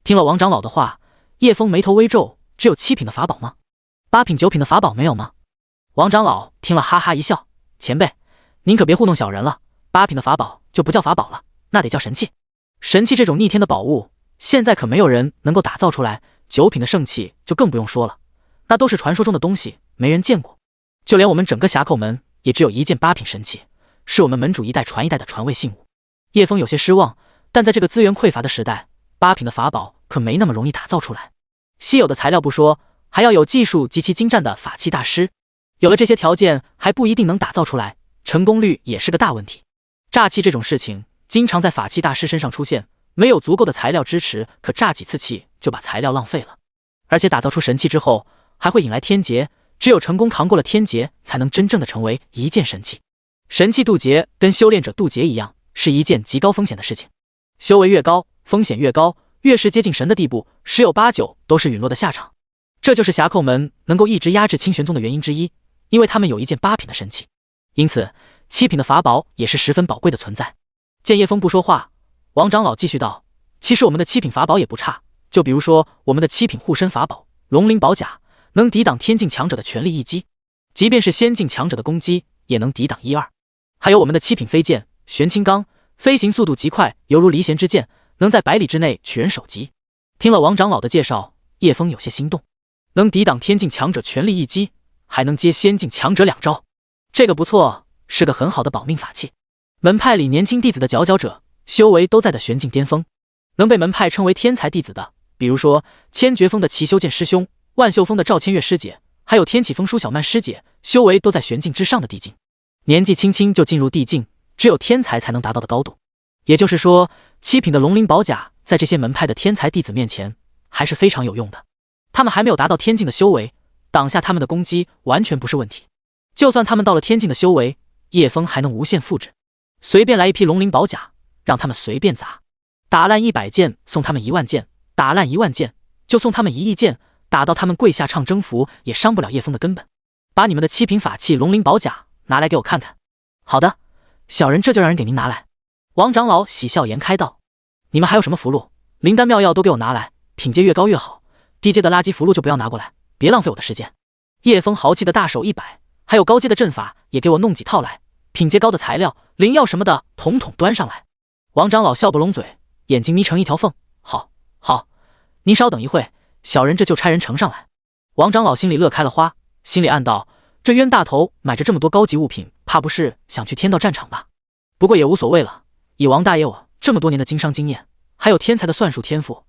Speaker 1: 听了王长老的话，叶枫眉头微皱，只有7品的法宝吗？8品9品的法宝没有吗？王长老听了哈哈一笑，前辈，您可别糊弄小人了，8品的法宝就不叫法宝了，那得叫神器。神器这种逆天的宝物，现在可没有人能够打造出来，9品的圣器就更不用说了，那都是传说中的东西，没人见过。就连我们整个侠寇门也只有1件8品神器，是我们门主一代传一代的传位信物。叶枫有些失望，但在这个资源匮乏的时代，8品的法宝可没那么容易打造出来。稀有的材料不说，还要有技术极其精湛的法器大师，有了这些条件还不一定能打造出来，成功率也是个大问题。诈气这种事情经常在法器大师身上出现，没有足够的材料支持，可诈几次气就把材料浪费了。而且打造出神器之后还会引来天劫，只有成功扛过了天劫，才能真正的成为一件神器。神器渡劫跟修炼者渡劫一样，是一件极高风险的事情。修为越高，风险越高，越是接近神的地步，十有八九都是陨落的下场。这就是侠寇门能够一直压制清玄宗的原因之一，因为他们有1件8品的神器，因此7品的法宝也是十分宝贵的存在。见叶枫不说话，王长老继续道：其实我们的7品法宝也不差，就比如说我们的7品护身法宝龙鳞宝甲，能抵挡天境强者的全力一击，即便是仙境强者的攻击也能抵挡1、2。还有我们的7品飞剑玄青钢，飞行速度极快，犹如离弦之箭，能在100里之内取人首级。听了王长老的介绍，叶枫有些心动，能抵挡天境强者全力一击，还能接仙境强者2招，这个不错，是个很好的保命法器。门派里年轻弟子的佼佼者，修为都在的玄境巅峰，能被门派称为天才弟子的，比如说千绝峰的齐修剑师兄，万秀峰的赵千月师姐，还有天启峰舒小曼师姐，修为都在玄境之上的地境，年纪轻轻就进入地境，只有天才才能达到的高度。也就是说，7品的龙鳞宝甲在这些门派的天才弟子面前还是非常有用的。他们还没有达到天境的修为，挡下他们的攻击完全不是问题。就算他们到了天境的修为，叶枫还能无限复制，随便来一批龙鳞宝甲，让他们随便砸，打烂100件送他们1万件，打烂1万件就送他们1亿件，打到他们跪下唱征服也伤不了叶枫的根本。把你们的7品法器龙鳞宝甲拿来给我看看。好的，小人这就让人给您拿来。王长老喜笑颜开道：你们还有什么符箓、灵丹妙药都给我拿来，品阶越高越好，低阶的垃圾符箓就不要拿过来，别浪费我的时间。叶枫豪气的大手一摆，还有高阶的阵法也给我弄几套来，品阶高的材料、灵药什么的统统端上来。王长老笑不拢嘴，眼睛眯成一条缝。好，好，您稍等一会，小人这就差人呈上来。王长老心里乐开了花，心里暗道：这冤大头买着这么多高级物品，怕不是想去天道战场吧？不过也无所谓了，以王大爷我这么多年的经商经验，还有天才的算术天赋，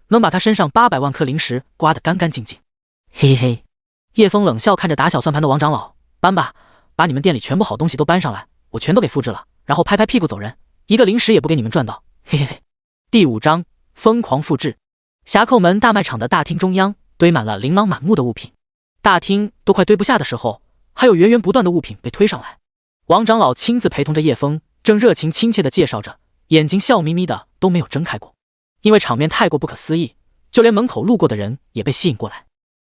Speaker 1: 能把他身上800万颗灵石刮得干干净净。嘿嘿，叶枫冷笑看着打小算盘的王长老：搬吧，把你们店里全部好东西都搬上来，我全都给复制了，然后拍拍屁股走人，一个灵石也不给你们赚到。嘿嘿嘿。第5章疯狂复制。匣寇门大卖场的大厅中央堆满了琳琅满目的物品，大厅都快堆不下的时候，还有源源不断的物品被推上来。王长老亲自陪同着叶枫，正热情亲切地介绍着，眼睛笑眯眯的都没有睁开过。因为场面太过不可思议，就连门口路过的人也被吸引过来。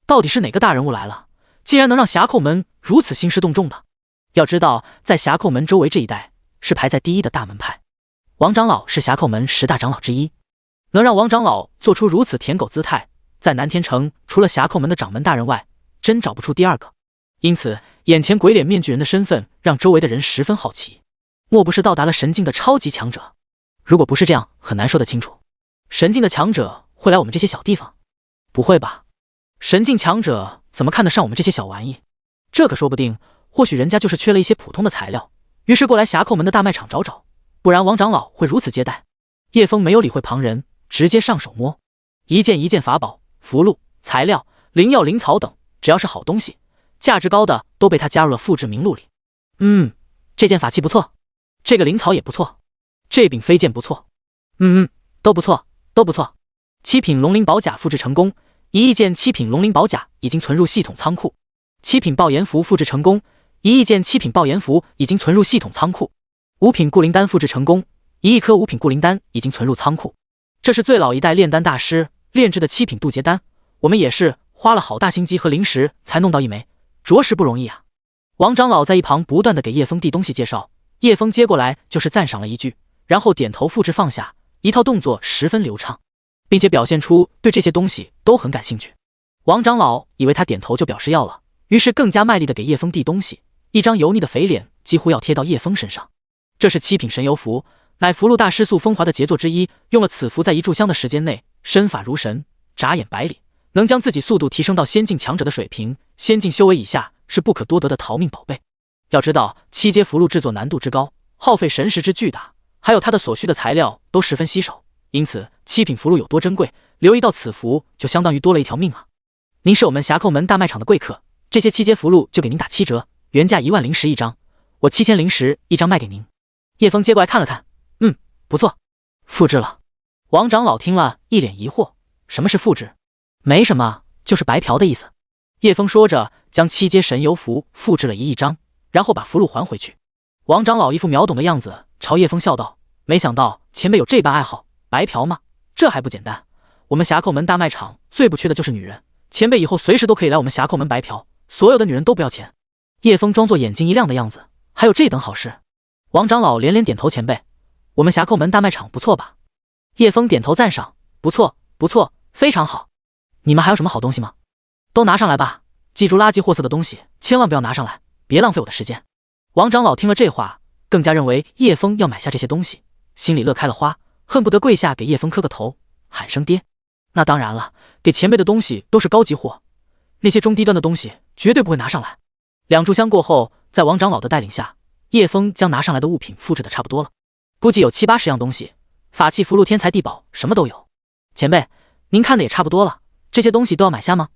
Speaker 1: 到底是哪个大人物来了，竟然能让匣寇门如此兴师动众的？要知道，在匣寇门周围这一带是排在第一的大门派，王长老是匣寇门10大长老之一，能让王长老做出如此舔狗姿态，在南天城除了匣寇门的掌门大人外，真找不出第二个。因此，眼前鬼脸面具人的身份让周围的人十分好奇，莫不是到达了神境的超级强者？如果不是这样，很难说得清楚。神境的强者会来我们这些小地方？不会吧？神境强者怎么看得上我们这些小玩意？这可说不定，或许人家就是缺了一些普通的材料，于是过来匣寇门的大卖场找找，不然王长老会如此接待。叶枫没有理会旁人，直接上手摸，一件一件法宝、符箓、材料、灵药、灵草等，只要是好东西，价值高的都被他加入了复制名录里。这件法器不错，这个灵草也不错，这柄飞剑不错，都不错，都不错。7品龙鳞宝甲复制成功，1亿件7品龙鳞宝甲已经存入系统仓库。7品爆炎符复制成功，1亿件7品爆炎符已经存入系统仓库。5品固灵丹复制成功，1亿颗5品固灵丹已经存入仓库。这是最老一代炼丹大师炼制的7品渡劫丹，我们也是花了好大心机和灵石才弄到一枚，着实不容易啊。王长老在一旁不断的给叶枫递东西介绍，叶枫接过来就是赞赏了一句，然后点头复制放下，一套动作十分流畅，并且表现出对这些东西都很感兴趣。王长老以为他点头就表示要了，于是更加卖力的给叶枫递东西，一张油腻的肥脸几乎要贴到叶枫身上。这是7品神游符，乃符箓大师素风华的杰作之一，用了此符在一炷香的时间内，身法如神，眨眼百里，能将自己速度提升到仙境强者的水平，仙境修为以下是不可多得的逃命宝贝。要知道7阶符箓制作难度之高，耗费神识之巨大，还有它的所需的材料都十分稀少，因此7品符箓有多珍贵，留一道此符就相当于多了一条命啊。您是我们匣寇门大卖场的贵客，这些7阶符箓就给您打7折，原价1万灵石一张，我7000灵石一张卖给您。叶枫接过来看了看，不错，复制了。王长老听了一脸疑惑，什么是复制？没什么，就是白嫖的意思。叶枫说着，将7阶神游符复制了一张，然后把符箓还回去。王长老一副秒懂的样子，朝叶枫笑道：“没想到前辈有这般爱好，白嫖吗？这还不简单。我们匣寇门大卖场最不缺的就是女人，前辈以后随时都可以来我们匣寇门白嫖，所有的女人都不要钱。”叶枫装作眼睛一亮的样子，还有这等好事？王长老连连点头：“前辈，我们匣寇门大卖场不错吧？”叶枫点头赞赏：“不错，不错，非常好。你们还有什么好东西吗？都拿上来吧，记住垃圾货色的东西千万不要拿上来，别浪费我的时间。”王长老听了这话，更加认为叶枫要买下这些东西，心里乐开了花，恨不得跪下给叶枫磕个头，喊声爹。那当然了，给前辈的东西都是高级货，那些中低端的东西绝对不会拿上来。2炷香过后，在王长老的带领下，叶枫将拿上来的物品复制的差不多了，估计有70-80样东西，法器、符箓、天才地宝什么都有。前辈，您看的也差不多了，这些东西都要买下吗？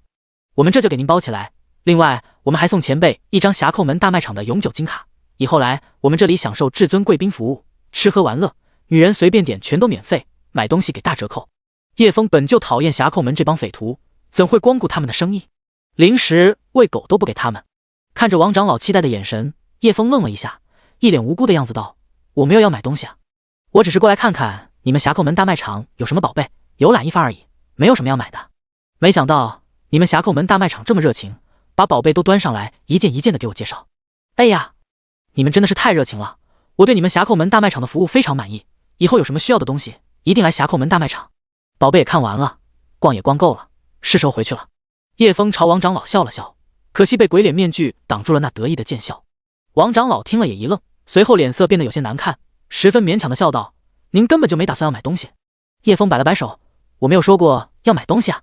Speaker 1: 我们这就给您包起来。另外，我们还送前辈一张匣寇门大卖场的永久金卡，以后来我们这里享受至尊贵宾服务，吃喝玩乐，女人随便点全都免费，买东西给大折扣。叶枫本就讨厌匣寇门这帮匪徒，怎会光顾他们的生意？零食喂狗都不给他们。看着王长老期待的眼神，叶枫愣了一下，一脸无辜的样子道：“我没有要买东西啊，我只是过来看看你们匣寇门大卖场有什么宝贝，游览一番而已，没有什么要买的。没想到你们匣寇门大卖场这么热情，把宝贝都端上来，一件一件的给我介绍。哎呀，你们真的是太热情了，我对你们匣寇门大卖场的服务非常满意，以后有什么需要的东西，一定来匣寇门大卖场。宝贝也看完了，逛也逛够了，是时候回去了。”叶枫朝王长老笑了笑，可惜被鬼脸面具挡住了那得意的贱笑。王长老听了也一愣，随后脸色变得有些难看，十分勉强的笑道：“您根本就没打算要买东西。”叶枫摆了摆手：“我没有说过要买东西啊，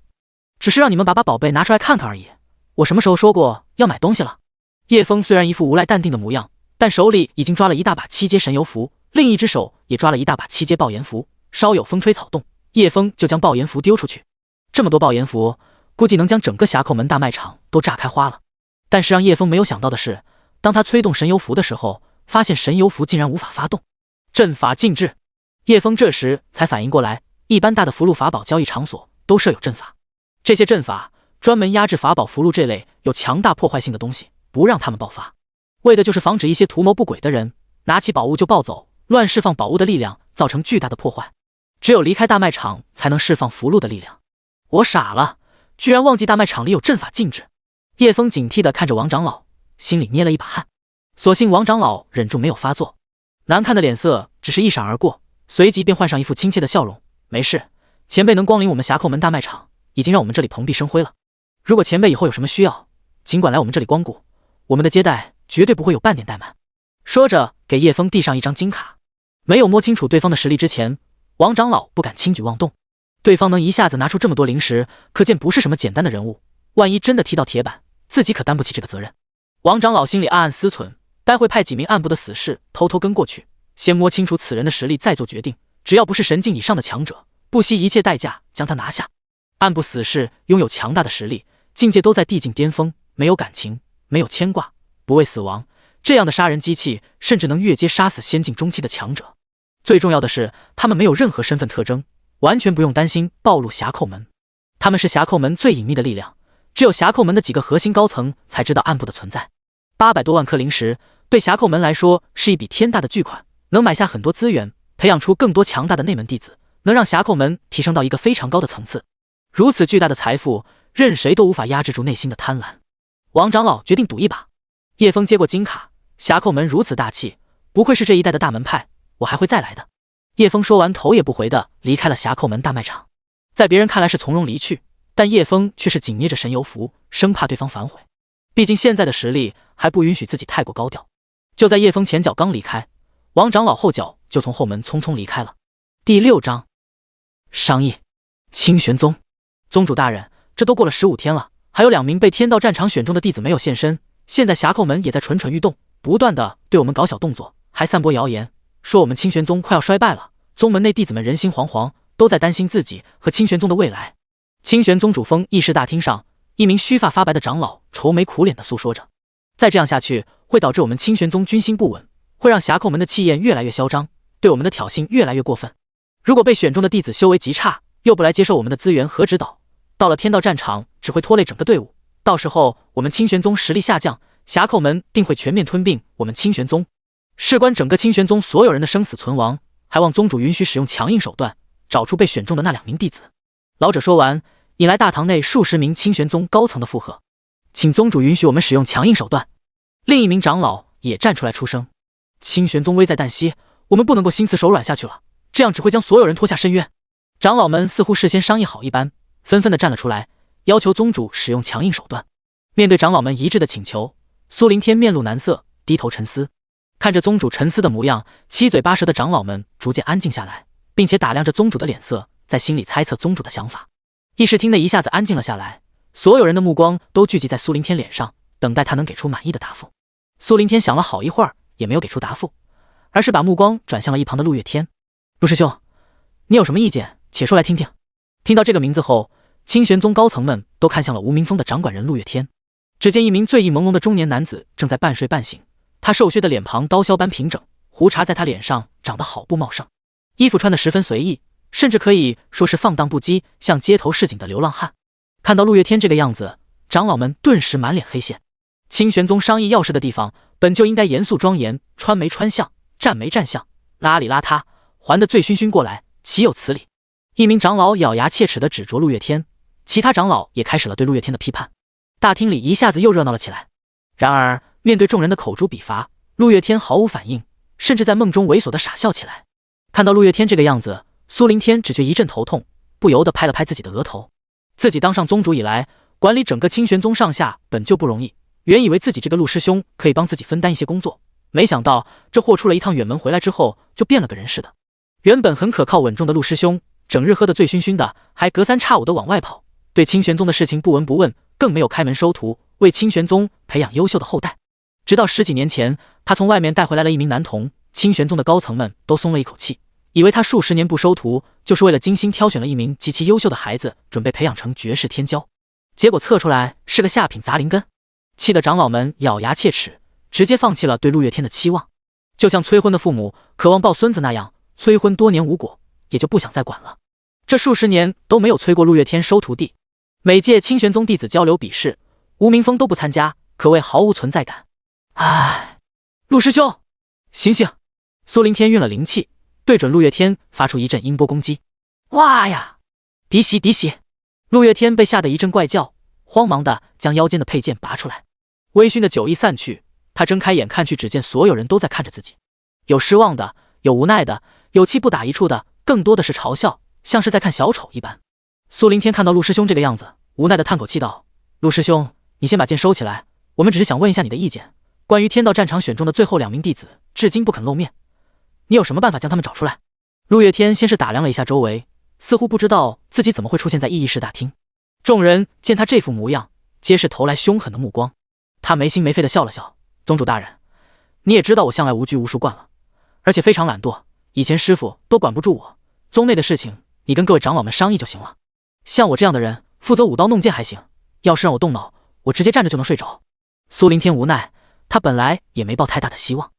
Speaker 1: 只是让你们把宝贝拿出来看看而已，我什么时候说过要买东西了？”叶枫虽然一副无赖淡定的模样，但手里已经抓了一大把7阶神游符，另一只手也抓了一大把7阶爆炎符，稍有风吹草动，叶枫就将爆炎符丢出去。这么多爆炎符，估计能将整个匣寇门大卖场都炸开花了。但是让叶枫没有想到的是，当他催动神游符的时候，发现神游符竟然无法发动，阵法禁制。叶枫这时才反应过来，一般大的符箓法宝交易场所都设有阵法，这些阵法专门压制法宝符箓这类有强大破坏性的东西，不让他们爆发，为的就是防止一些图谋不轨的人拿起宝物就暴走，乱释放宝物的力量，造成巨大的破坏。只有离开大卖场才能释放符箓的力量。我傻了，居然忘记大卖场里有阵法禁止。叶枫警惕地看着王长老，心里捏了一把汗。所幸王长老忍住没有发作，难看的脸色只是一闪而过，随即便换上一副亲切的笑容。没事，前辈能光临我们侠寇门大卖场，已经让我们这里蓬荜生辉了。如果前辈以后有什么需要，尽管来我们这里光顾，我们的接待绝对不会有半点怠慢。说着，给叶枫递上一张金卡。没有摸清楚对方的实力之前，王长老不敢轻举妄动。对方能一下子拿出这么多灵石，可见不是什么简单的人物。万一真的踢到铁板，自己可担不起这个责任。王长老心里暗暗思忖，待会派几名暗部的死士偷偷跟过去，先摸清楚此人的实力，再做决定。只要不是神境以上的强者，不惜一切代价将他拿下。暗部死士拥有强大的实力，境界都在地境巅峰，没有感情，没有牵挂，不畏死亡，这样的杀人机器甚至能越阶杀死仙境中期的强者。最重要的是，他们没有任何身份特征，完全不用担心暴露侠寇门。他们是侠寇门最隐秘的力量，只有侠寇门的几个核心高层才知道暗部的存在。800多万颗灵石对侠寇门来说是一笔天大的巨款，能买下很多资源，培养出更多强大的内门弟子，能让侠寇门提升到一个非常高的层次。如此巨大的财富，任谁都无法压制住内心的贪婪。王长老决定赌一把。叶枫接过金卡，侠寇门如此大气，不愧是这一代的大门派，我还会再来的。叶枫说完，头也不回地离开了侠寇门大卖场。在别人看来是从容离去，但叶枫却是紧捏着神游符，生怕对方反悔。毕竟现在的实力还不允许自己太过高调。就在叶枫前脚刚离开，王长老后脚就从后门匆匆离开了。第6章，商议。清玄宗宗主大人，这都过了15天了，还有2名被天道战场选中的弟子没有现身。现在侠寇门也在蠢蠢欲动，不断的对我们搞小动作，还散播谣言，说我们清玄宗快要衰败了。宗门内弟子们人心惶惶，都在担心自己和清玄宗的未来。清玄宗主峰议事大厅上，一名须发发白的长老愁眉苦脸地诉说着，再这样下去会导致我们清玄宗军心不稳，会让侠寇门的气焰越来越嚣张，对我们的挑衅越来越过分。如果被选中的弟子修为极差，又不来接受我们的资源和指导，到了天道战场只会拖累整个队伍，到时候我们清玄宗实力下降，侠寇门定会全面吞并我们清玄宗，事关整个清玄宗所有人的生死存亡，还望宗主允许使用强硬手段，找出被选中的那2名弟子。老者说完，引来大堂内数十名清玄宗高层的附和，请宗主允许我们使用强硬手段。另一名长老也站出来出声，清玄宗危在旦夕，我们不能够心慈手软下去了，这样只会将所有人拖下深渊。长老们似乎事先商议好一般，纷纷地站了出来，要求宗主使用强硬手段。面对长老们一致的请求，苏灵天面露难色，低头沉思。看着宗主沉思的模样，七嘴八舌的长老们逐渐安静下来，并且打量着宗主的脸色，在心里猜测宗主的想法。议事厅内一下子安静了下来，所有人的目光都聚集在苏灵天脸上，等待他能给出满意的答复。苏灵天想了好一会儿，也没有给出答复，而是把目光转向了一旁的陆月天。陆师兄，你有什么意见？且说来听听。听到这个名字后，清玄宗高层们都看向了无名峰的掌管人陆月天。只见一名醉意朦胧的中年男子正在半睡半醒，他瘦削的脸庞刀削般平整，胡茬在他脸上长得好不茂盛，衣服穿得十分随意，甚至可以说是放荡不羁，像街头市井的流浪汉。看到陆月天这个样子，长老们顿时满脸黑线。清玄宗商议要事的地方本就应该严肃庄严，穿眉穿相，站眉站相，邋里邋遢，还得醉醺醺过来，岂有此理？一名长老咬牙切齿地指着陆月天，其他长老也开始了对陆月天的批判。大厅里一下子又热闹了起来。然而面对众人的口诛笔伐，陆月天毫无反应，甚至在梦中猥琐地傻笑起来。看到陆月天这个样子，苏灵天只觉一阵头痛，不由得拍了拍自己的额头。自己当上宗主以来，管理整个清玄宗上下本就不容易，原以为自己这个陆师兄可以帮自己分担一些工作，没想到这货出了一趟远门回来之后就变了个人似的。原本很可靠稳重的陆师兄，整日喝得醉醺醺的，还隔三差五的往外跑，对清玄宗的事情不闻不问，更没有开门收徒，为清玄宗培养优秀的后代。直到10几年前，他从外面带回来了一名男童，清玄宗的高层们都松了一口气，以为他数十年不收徒，就是为了精心挑选了一名极其优秀的孩子，准备培养成绝世天骄。结果测出来是个下品杂灵根，气得长老们咬牙切齿，直接放弃了对陆月天的期望。就像催婚的父母渴望抱孙子那样，催婚多年无果，也就不想再管了。这数十年都没有催过陆月天收徒弟，每届清玄宗弟子交流比试，吴明峰都不参加，可谓毫无存在感。唉，陆师兄，醒醒！苏灵天运了灵气，对准陆月天发出一阵音波攻击。哇呀！敌袭敌袭！陆月天被吓得一阵怪叫，慌忙的将腰间的佩剑拔出来。微醺的酒意散去，他睁开眼看去，只见所有人都在看着自己，有失望的，有无奈的，有气不打一处的，更多的是嘲笑，像是在看小丑一般。苏灵天看到陆师兄这个样子，无奈的叹口气道：“陆师兄，你先把剑收起来，我们只是想问一下你的意见，关于天道战场选中的最后2名弟子，至今不肯露面，你有什么办法将他们找出来？”陆月天先是打量了一下周围，似乎不知道自己怎么会出现在议事大厅。众人见他这副模样，皆是投来凶狠的目光。他没心没肺的笑了笑：“宗主大人，你也知道我向来无拘无束惯了，而且非常懒惰，以前师傅都管不住我，宗内的事情你跟各位长老们商议就行了。像我这样的人，负责舞刀弄剑还行，要是让我动脑，我直接站着就能睡着。”苏灵天无奈，他本来也没抱太大的希望。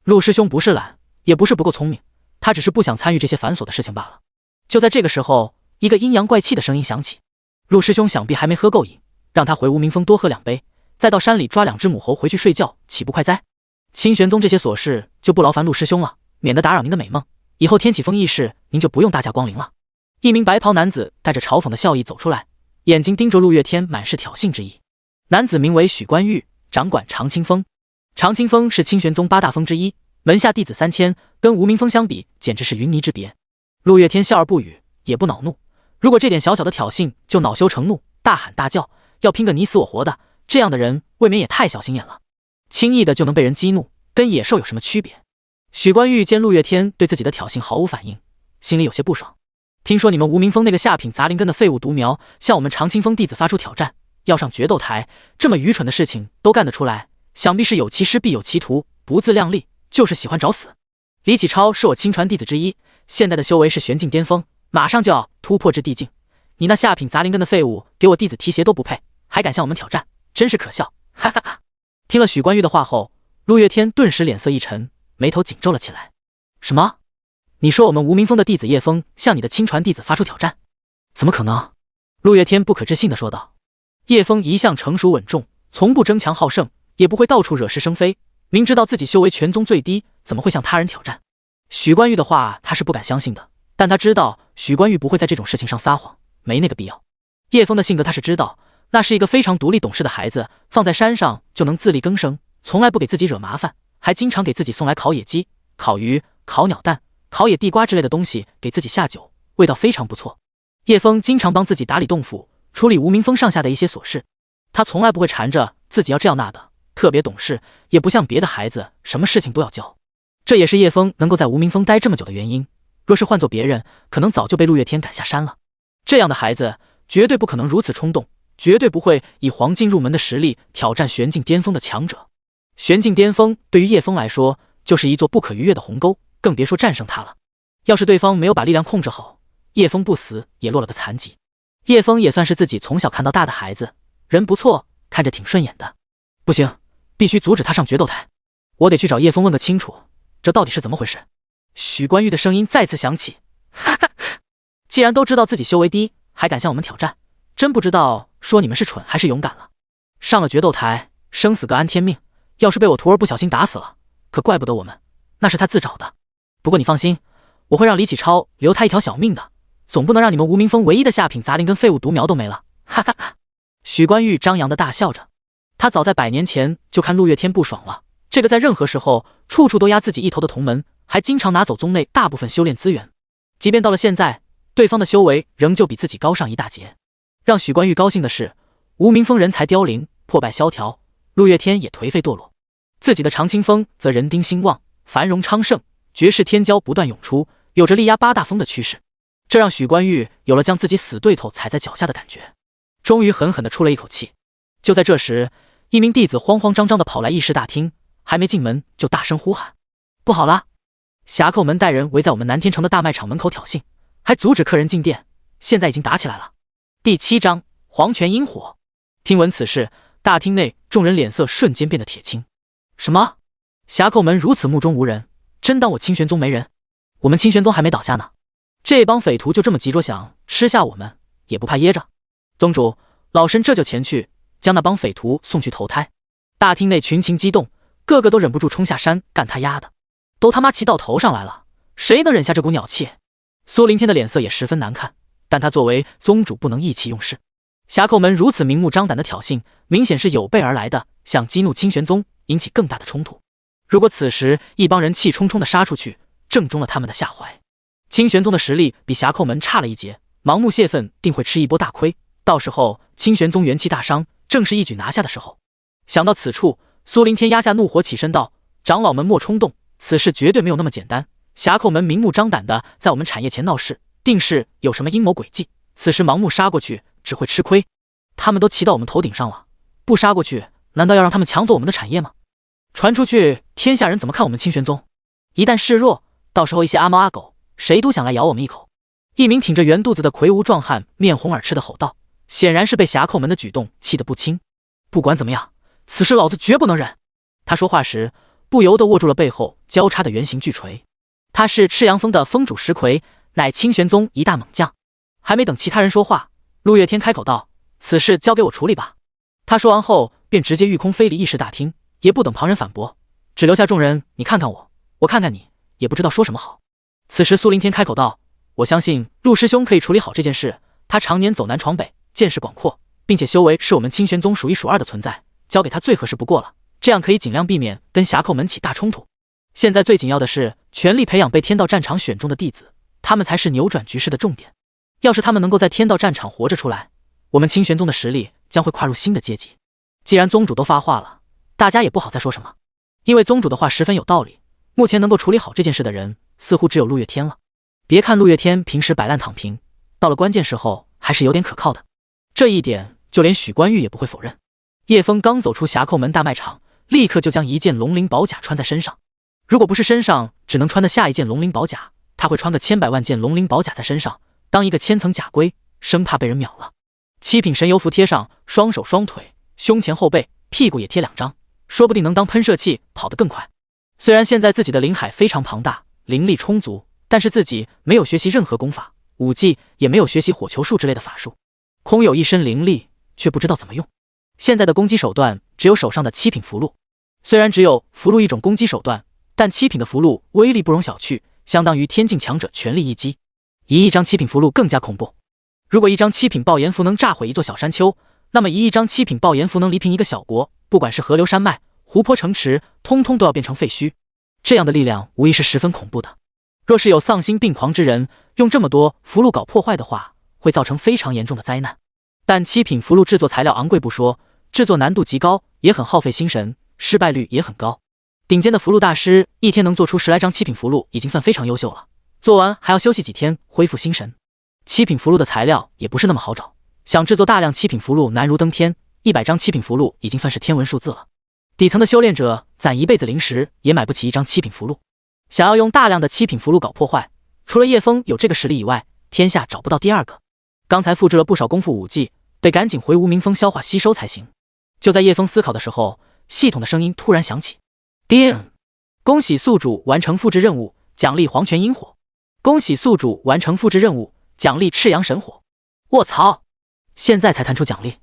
Speaker 1: 陆师兄不是懒，也不是不够聪明，他只是不想参与这些繁琐的事情罢了。就在这个时候，一个阴阳怪气的声音响起：“陆师兄想必还没喝够瘾，让他回吴明峰多喝2杯，再到山里抓2只母猴回去睡觉，岂不快哉？清玄宗这些琐事就不劳烦陆师兄了，免得打扰您的美梦。以后天启峰议事，您就不用大驾光临了。”一名白袍男子带着嘲讽的笑意走出来，眼睛盯着陆月天，满是挑衅之意。男子名为许关玉，掌管长清峰。长清峰是清玄宗8大峰之一，门下弟子3000，跟吴明峰相比，简直是云泥之别。陆月天笑而不语，也不恼怒。如果这点小小的挑衅就恼羞成怒，大喊大叫，要拼个你死我活的，这样的人未免也太小心眼了。轻易的就能被人激怒，跟野兽有什么区别？许关玉见陆月天对自己的挑衅毫无反应，心里有些不爽。听说你们吴明峰那个下品杂灵根的废物独苗向我们长清峰弟子发出挑战，要上决斗台，这么愚蠢的事情都干得出来，想必是有其师必有其徒，不自量力，就是喜欢找死。李启超是我亲传弟子之一，现在的修为是玄境巅峰，马上就要突破至地境。你那下品杂灵根的废物，给我弟子提鞋都不配，还敢向我们挑战，真是可笑！哈哈哈！听了许关玉的话后，陆月天顿时脸色一沉，眉头紧皱了起来。什么？你说我们吴明峰的弟子叶枫向你的亲传弟子发出挑战？怎么可能？陆月天不可置信地说道。叶枫一向成熟稳重，从不争强好胜，也不会到处惹是生非，明知道自己修为全宗最低，怎么会向他人挑战？许关玉的话他是不敢相信的，但他知道许关玉不会在这种事情上撒谎，没那个必要。叶枫的性格他是知道，那是一个非常独立懂事的孩子，放在山上就能自力更生，从来不给自己惹麻烦，还经常给自己送来烤野鸡、烤鱼、烤鸟蛋、烤野地瓜之类的东西给自己下酒，味道非常不错。叶枫经常帮自己打理洞府，处理吴明峰上下的一些琐事，他从来不会缠着自己要这样那的，特别懂事，也不像别的孩子什么事情都要教。这也是叶枫能够在吴明峰待这么久的原因，若是换做别人，可能早就被陆月天赶下山了。这样的孩子绝对不可能如此冲动，绝对不会以黄境入门的实力挑战玄境巅峰的强者。玄境巅峰对于叶枫来说就是一座不可逾越的鸿沟，更别说战胜他了。要是对方没有把力量控制好，叶枫不死也落了个残疾。叶枫也算是自己从小看到大的孩子，人不错，看着挺顺眼的。不行，必须阻止他上决斗台，我得去找叶枫问个清楚，这到底是怎么回事？许关玉的声音再次响起，哈哈，既然都知道自己修为低，还敢向我们挑战，真不知道说你们是蠢还是勇敢了。上了决斗台，生死各安天命，要是被我徒儿不小心打死了，可怪不得我们，那是他自找的。不过你放心，我会让李启超留他一条小命的，总不能让你们吴明峰唯一的下品杂灵跟废物独苗都没了。哈哈哈！许关玉张扬的大笑着，他早在100年前就看陆月天不爽了，这个在任何时候处处都压自己一头的同门，还经常拿走宗内大部分修炼资源，即便到了现在，对方的修为仍旧比自己高上一大截。让许关玉高兴的是，吴明峰人才凋零，破败萧条，陆月天也颓废堕落，自己的长清峰则人丁兴旺，繁荣昌盛，绝世天骄不断涌出，有着力压8大峰的趋势。这让许关玉有了将自己死对头踩在脚下的感觉，终于狠狠地出了一口气。就在这时，一名弟子慌慌张张地跑来议事大厅，还没进门就大声呼喊：不好了，侠寇门带人围在我们南天城的大卖场门口挑衅，还阻止客人进店，现在已经打起来了。第7章黄泉阴火。听闻此事，大厅内众人脸色瞬间变得铁青。什么？侠寇门如此目中无人，真当我清玄宗没人？我们清玄宗还没倒下呢。这帮匪徒就这么急着想吃下我们，也不怕噎着。宗主，老身这就前去，将那帮匪徒送去投胎。大厅内群情激动，个个都忍不住冲下山干他丫的，都他妈骑到头上来了，谁能忍下这股鸟气？苏凌天的脸色也十分难看，但他作为宗主不能意气用事。侠寇们如此明目张胆的挑衅，明显是有备而来的，想激怒清玄宗，引起更大的冲突。如果此时一帮人气冲冲的杀出去，正中了他们的下怀。清玄宗的实力比侠寇们差了一截，盲目泄愤定会吃一波大亏，到时候清玄宗元气大伤，正是一举拿下的时候。想到此处，苏凌天压下怒火，起身道：“长老们莫冲动，此事绝对没有那么简单。侠寇们明目张胆的在我们产业前闹事，定是有什么阴谋诡计。此时盲目杀过去，只会吃亏。他们都骑到我们头顶上了，不杀过去，难道要让他们抢走我们的产业吗？传出去，天下人怎么看我们清玄宗？一旦示弱，到时候一些阿猫阿狗，谁都想来咬我们一口。”一名挺着圆肚子的魁梧壮汉面红耳赤的吼道，显然是被侠寇们的举动气得不轻。不管怎么样，此事老子绝不能忍。他说话时不由得握住了背后交叉的圆形巨锤。他是赤阳峰的峰主石奎，乃清玄宗一大猛将。还没等其他人说话，陆月天开口道：“此事交给我处理吧。”他说完后便直接御空飞离议事大厅，也不等旁人反驳，只留下众人你看看我，我看看你，也不知道说什么好。此时苏凌天开口道：“我相信陆师兄可以处理好这件事，他常年走南闯北，见识广阔，并且修为是我们清玄宗数一数二的存在，交给他最合适不过了，这样可以尽量避免跟侠寇们起大冲突。现在最紧要的是全力培养被天道战场选中的弟子，他们才是扭转局势的重点。要是他们能够在天道战场活着出来，我们清玄宗的实力将会跨入新的阶级。既然宗主都发话了，大家也不好再说什么，因为宗主的话十分有道理。目前能够处理好这件事的人，似乎只有陆月天了。别看陆月天平时摆烂躺平，到了关键时候还是有点可靠的，这一点就连许关玉也不会否认。叶枫刚走出侠寇门大卖场，立刻就将一件龙鳞宝甲穿在身上。如果不是身上只能穿的下一件龙鳞宝甲，他会穿个千百万件龙鳞宝甲在身上，当一个千层甲龟，生怕被人秒了。七品神游符贴上，双手双腿，胸前后背屁股也贴2张，说不定能当喷射器，跑得更快。虽然现在自己的灵海非常庞大，灵力充足，但是自己没有学习任何功法、武技，也没有学习火球术之类的法术，空有一身灵力，却不知道怎么用。现在的攻击手段只有手上的七品符箓。虽然只有符箓一种攻击手段，但七品的符箓威力不容小觑，相当于天境强者全力一击。以一张七品符箓更加恐怖。如果一张七品爆炎符能炸毁一座小山丘，那么一张七品爆炎符能犁平一个小国，不管是河流山脉、湖泊城池，通通都要变成废墟。这样的力量无疑是十分恐怖的。若是有丧心病狂之人用这么多符箓搞破坏的话，会造成非常严重的灾难。但七品符箓制作材料昂贵不说，制作难度极高，也很耗费心神，失败率也很高。顶尖的符箓大师一天能做出10来张七品符箓已经算非常优秀了，做完还要休息几天恢复心神。七品符箓的材料也不是那么好找，想制作大量七品符箓难如登天，100张七品符箓已经算是天文数字了。底层的修炼者攒一辈子灵石也买不起一张七品符箓，想要用大量的七品符箓搞破坏，除了叶枫有这个实力以外，天下找不到第二个。刚才复制了不少功夫武技，得赶紧回无名峰消化吸收才行。就在叶枫思考的时候，系统的声音突然响起：叮！恭喜宿主完成复制任务，奖励黄泉阴火。恭喜宿主完成复制任务，奖励赤阳神火。卧槽！现在才弹出奖励，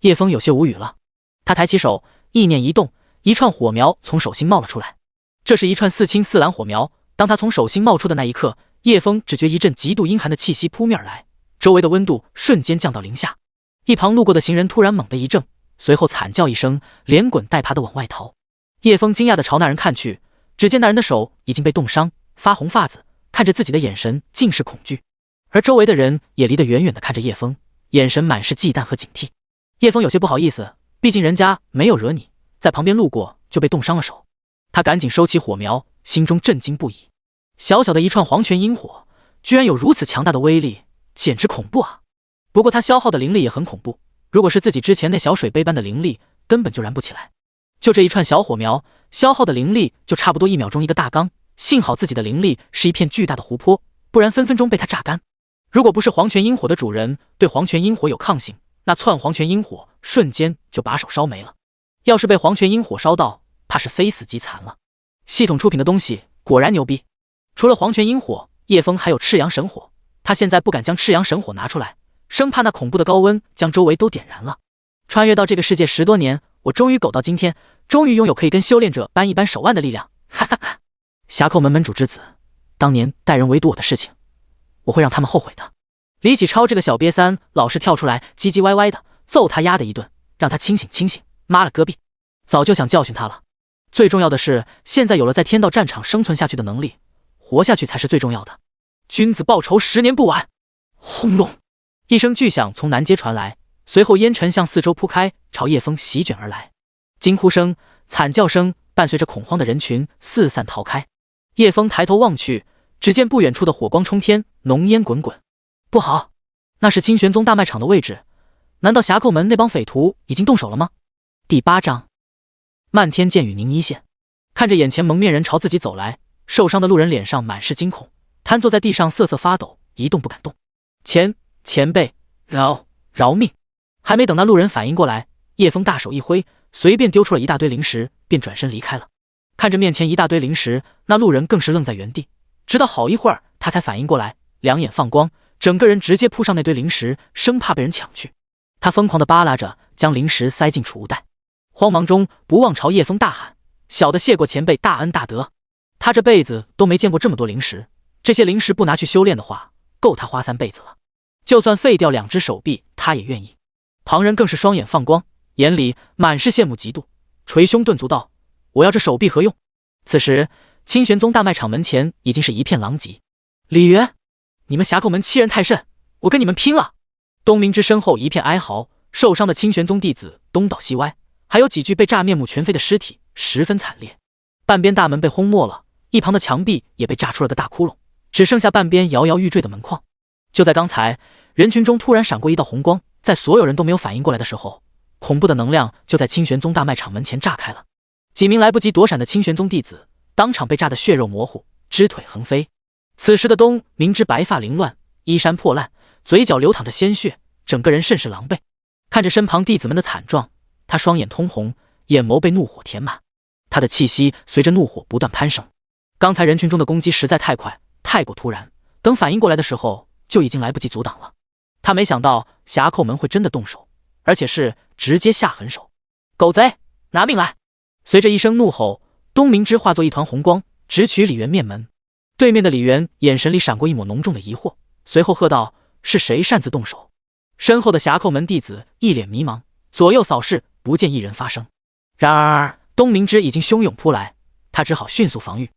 Speaker 1: 叶枫有些无语了。他抬起手，意念一动，一串火苗从手心冒了出来。这是一串似青似蓝火苗，当他从手心冒出的那一刻，叶枫只觉一阵极度阴寒的气息扑面而来，周围的温度瞬间降到0下。一旁路过的行人突然猛地一怔，随后惨叫一声，连滚带爬地往外逃。叶枫惊讶地朝那人看去，只见那人的手已经被冻伤，发红发子，看着自己的眼神尽是恐惧，而周围的人也离得远远地看着叶枫，眼神满是忌惮和警惕。叶枫有些不好意思，毕竟人家没有惹你，在旁边路过就被冻伤了手。他赶紧收起火苗，心中震惊不已。小小的一串黄泉阴火，居然有如此强大的威力，简直恐怖啊！不过他消耗的灵力也很恐怖，如果是自己之前那小水杯般的灵力，根本就燃不起来。就这一串小火苗，消耗的灵力就差不多1秒钟一个大缸，幸好自己的灵力是一片巨大的湖泊，不然分分钟被他榨干。如果不是黄泉阴火的主人对黄泉阴火有抗性，那窜黄泉阴火瞬间就把手烧没了。要是被黄泉阴火烧到，怕是非死即残了。系统出品的东西果然牛逼。除了黄泉阴火，叶枫还有赤阳神火，他现在不敢将赤阳神火拿出来，生怕那恐怖的高温将周围都点燃了。穿越到这个世界10多年，我终于苟到今天，终于拥有可以跟修炼者扳一扳手腕的力量。哈哈哈！侠寇门门主之子，当年带人围堵我的事情，我会让他们后悔的。李启超这个小瘪三老是跳出来唧唧歪歪的，揍他丫的一顿，让他清醒清醒！妈了个逼！早就想教训他了。最重要的是，现在有了在天道战场生存下去的能力，活下去才是最重要的。君子报仇10年不晚！轰隆！一声巨响从南街传来，随后烟尘向四周铺开，朝叶枫席卷而来。惊呼声、惨叫声伴随着恐慌的人群四散逃开。叶枫抬头望去，只见不远处的火光冲天，浓烟滚滚。不好，那是清玄宗大卖场的位置，难道侠寇门那帮匪徒已经动手了吗？第8章，漫天箭雨凝一线。看着眼前蒙面人朝自己走来，受伤的路人脸上满是惊恐，瘫坐在地上瑟瑟发抖，一动不敢动。前辈，饶命！还没等那路人反应过来，叶枫大手一挥，随便丢出了一大堆灵石，便转身离开了。看着面前一大堆灵石，那路人更是愣在原地，直到好一会儿他才反应过来，两眼放光，整个人直接扑上那堆灵石，生怕被人抢去。他疯狂地扒拉着，将灵石塞进储物袋，慌忙中不忘朝叶枫大喊：小的谢过前辈大恩大德。他这辈子都没见过这么多灵石，这些灵石不拿去修炼的话，够他花3辈子了。就算废掉2只手臂，他也愿意。旁人更是双眼放光，眼里满是羡慕嫉妒，捶胸顿足道：我要这手臂何用？此时清玄宗大卖场门前已经是一片狼藉。李渊，你们侠寇门欺人太甚，我跟你们拼了！东明之身后一片哀嚎，受伤的清玄宗弟子东倒西歪，还有几具被炸面目全非的尸体，十分惨烈。半边大门被轰没了，一旁的墙壁也被炸出了个大窟窿，只剩下半边摇摇欲坠的门框。就在刚才，人群中突然闪过一道红光，在所有人都没有反应过来的时候，恐怖的能量就在清玄宗大卖场门前炸开了。几名来不及躲闪的清玄宗弟子当场被炸得血肉模糊，肢腿横飞。此时的东明之白发凌乱，衣衫破烂，嘴角流淌着鲜血，整个人甚是狼狈。看着身旁弟子们的惨状，他双眼通红，眼眸被怒火填满，他的气息随着怒火不断攀升。刚才人群中的攻击实在太快，太过突然，等反应过来的时候就已经来不及阻挡了。他没想到侠寇门会真的动手，而且是直接下狠手。狗贼，拿命来！随着一声怒吼，东明之化作一团红光，直取李渊面门。对面的李渊眼神里闪过一抹浓重的疑惑，随后喝道：是谁擅自动手？身后的侠寇门弟子一脸迷茫，左右扫视，不见一人发声。然而东明之已经汹涌扑来，他只好迅速防御，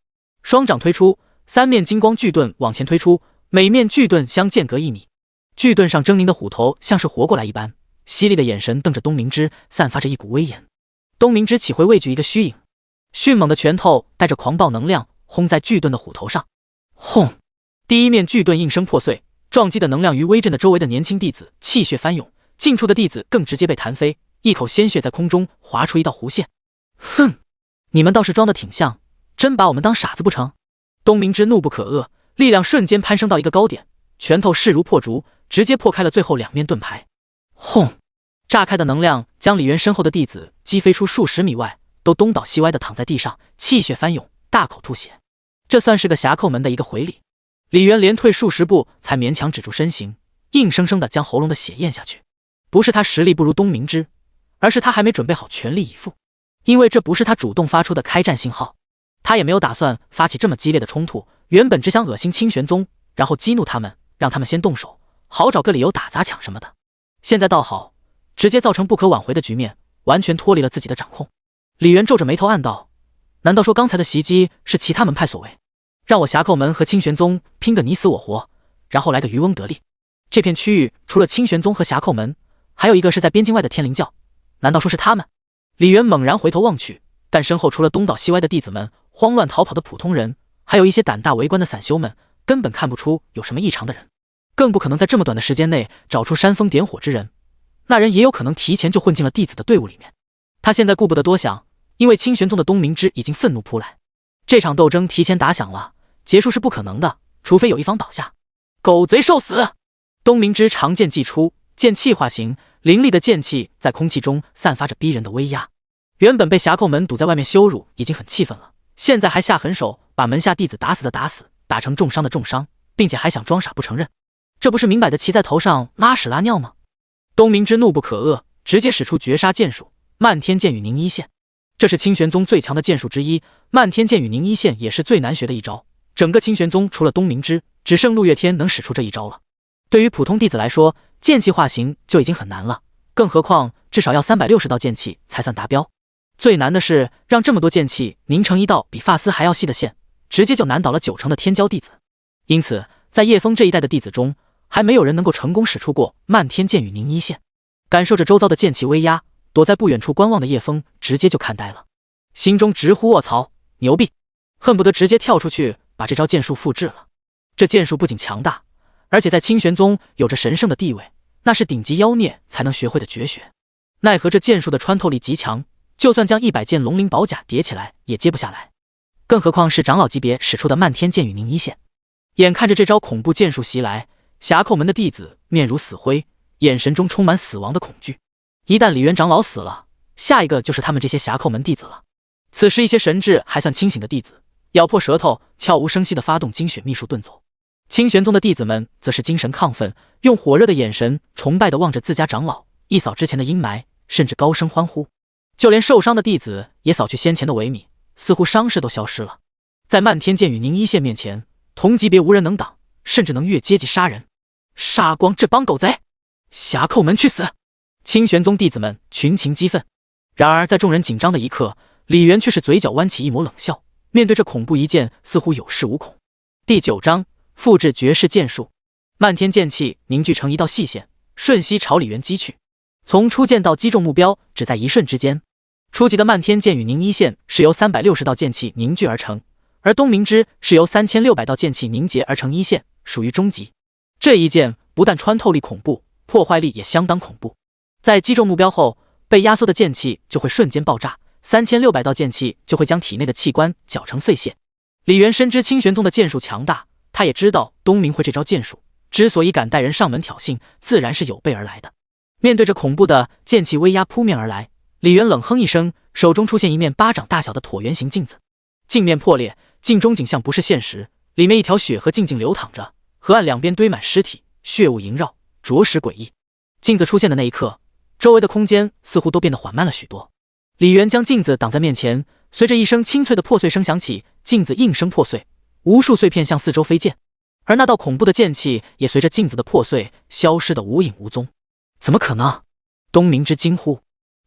Speaker 1: 双掌推出，3面金光巨盾往前推出，每面巨盾相间隔1米。巨盾上狰狞的虎头像是活过来一般，犀利的眼神瞪着东明之，散发着一股威严。东明之岂会畏惧一个虚影？迅猛的拳头带着狂暴能量轰在巨盾的虎头上，轰！第一面巨盾应声破碎，撞击的能量于威震的周围的年轻弟子气血翻涌，近处的弟子更直接被弹飞，一口鲜血在空中划出一道弧线。哼，你们倒是装得挺像，真把我们当傻子不成？东明之怒不可遏，力量瞬间攀升到一个高点，拳头势如破竹，直接破开了最后2面盾牌。轰！炸开的能量将李渊身后的弟子击飞出数10米外，都东倒西歪的躺在地上，气血翻涌，大口吐血。这算是个侠寇门的一个回礼。李渊连退数10步，才勉强止住身形，硬生生的将喉咙的血咽下去。不是他实力不如东明之，而是他还没准备好全力以赴，因为这不是他主动发出的开战信号。他也没有打算发起这么激烈的冲突，原本只想恶心清玄宗，然后激怒他们，让他们先动手，好找个理由打砸抢什么的。现在倒好，直接造成不可挽回的局面，完全脱离了自己的掌控。李渊皱着眉头暗道：难道说刚才的袭击是其他门派所为，让我侠寇门和清玄宗拼个你死我活，然后来个渔翁得利？这片区域除了清玄宗和侠寇门，还有一个是在边境外的天灵教，难道说是他们？李渊猛然回头望去，但身后除了东倒西歪的弟子们、慌乱逃跑的普通人，还有一些胆大围观的散修们，根本看不出有什么异常的人，更不可能在这么短的时间内找出煽风点火之人。那人也有可能提前就混进了弟子的队伍里面。他现在顾不得多想，因为清玄宗的东明之已经愤怒扑来，这场斗争提前打响了，结束是不可能的，除非有一方倒下。狗贼受死！东明之长剑祭出，剑气化形，凌厉的剑气在空气中散发着逼人的威压。原本被侠寇门堵在外面羞辱已经很气愤了，现在还下狠手把门下弟子打死的打死，打成重伤的重伤，并且还想装傻不承认。这不是明摆的骑在头上拉屎拉尿吗？东明之怒不可遏，直接使出绝杀剑术漫天剑雨凝一线。这是清玄宗最强的剑术之一，漫天剑雨凝一线也是最难学的一招。整个清玄宗除了东明之，只剩陆月天能使出这一招了。对于普通弟子来说，剑气化形就已经很难了，更何况至少要360道剑气才算达标。最难的是让这么多剑气凝成一道比发丝还要细的线，直接就难倒了90%的天骄弟子。因此，在叶枫这一代的弟子中，还没有人能够成功使出过漫天剑雨凝一线。感受着周遭的剑气威压，躲在不远处观望的叶枫直接就看呆了，心中直呼卧槽，牛逼，恨不得直接跳出去把这招剑术复制了。这剑术不仅强大，而且在清玄宗有着神圣的地位，那是顶级妖孽才能学会的绝学。奈何这剑术的穿透力极强，就算将100件龙鳞宝甲叠起来也接不下来，更何况是长老级别使出的漫天剑雨凝一线。眼看着这招恐怖剑术袭来，峡寇门的弟子面如死灰，眼神中充满死亡的恐惧。一旦李元长老死了，下一个就是他们这些峡寇门弟子了。此时一些神智还算清醒的弟子咬破舌头，悄无声息地发动精血秘术遁走。清玄宗的弟子们则是精神亢奋，用火热的眼神崇拜地望着自家长老，一扫之前的阴霾，甚至高声欢呼。就连受伤的弟子也扫去先前的萎靡，似乎伤势都消失了。在漫天剑雨凝一线面前，同级别无人能挡，甚至能越阶级杀人。杀光这帮狗贼！峡寇门去死！清玄宗弟子们群情激愤。然而在众人紧张的一刻，李元却是嘴角弯起一抹冷笑，面对这恐怖一剑似乎有恃无恐。第9章复制绝世剑术。漫天剑气凝聚成一道细线，瞬息朝李元击去。从出剑到击中目标只在一瞬之间。初级的漫天剑雨凝一线是由360道剑气凝聚而成，而东明之是由3600道剑气凝结而成一线，属于中级。这一剑不但穿透力恐怖，破坏力也相当恐怖。在击中目标后，被压缩的剑气就会瞬间爆炸，3600道剑气就会将体内的器官搅成碎屑。李元深知清玄宗的剑术强大，他也知道东明会这招剑术，之所以敢带人上门挑衅，自然是有备而来的。面对着恐怖的剑气威压扑面而来，李元冷哼一声，手中出现一面巴掌大小的椭圆形镜子。镜面破裂，镜中景象不是现实，里面一条血河静静流淌着，河岸两边堆满尸体，血雾萦绕，着实诡异。镜子出现的那一刻，周围的空间似乎都变得缓慢了许多。李元将镜子挡在面前，随着一声清脆的破碎声响起，镜子应声破碎，无数碎片向四周飞溅，而那道恐怖的剑气也随着镜子的破碎消失得无影无踪。怎么可能？东明之惊呼。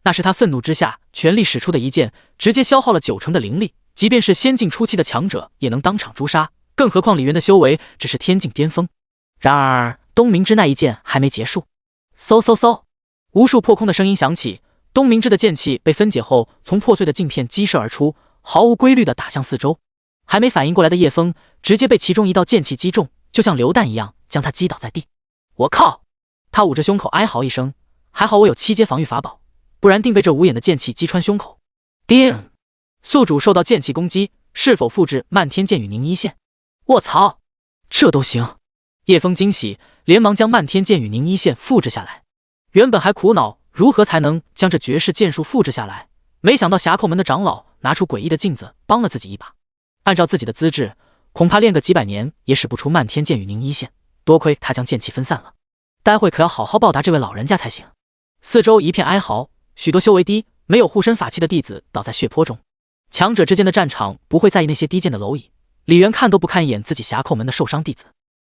Speaker 1: 那是他愤怒之下全力使出的一剑，直接消耗了90%的灵力，即便是仙境初期的强者也能当场诛杀，更何况李元的修为只是天境巅峰。然而东明之那一剑还没结束，嗖嗖嗖，无数破空的声音响起，东明之的剑气被分解后从破碎的镜片激射而出，毫无规律地打向四周。还没反应过来的叶枫直接被其中一道剑气击中，就像流弹一样将他击倒在地。我靠！他捂着胸口哀嚎一声，还好我有7阶防御法宝，不然定被这无眼的剑气击穿胸口。叮！宿主受到剑气攻击，是否复制漫天剑雨凝一线？卧槽，这都行！叶枫惊喜，连忙将漫天剑雨凝一线复制下来。原本还苦恼如何才能将这绝世剑术复制下来，没想到峡寇门的长老拿出诡异的镜子帮了自己一把。按照自己的资质，恐怕练个几百年也使不出漫天剑雨凝一线，多亏他将剑气分散了。待会可要好好报答这位老人家才行。四周一片哀嚎，许多修为低、没有护身法器的弟子倒在血泊中。强者之间的战场不会在意那些低贱的蝼蚁，李元看都不看一眼自己峡寇门的受伤弟子，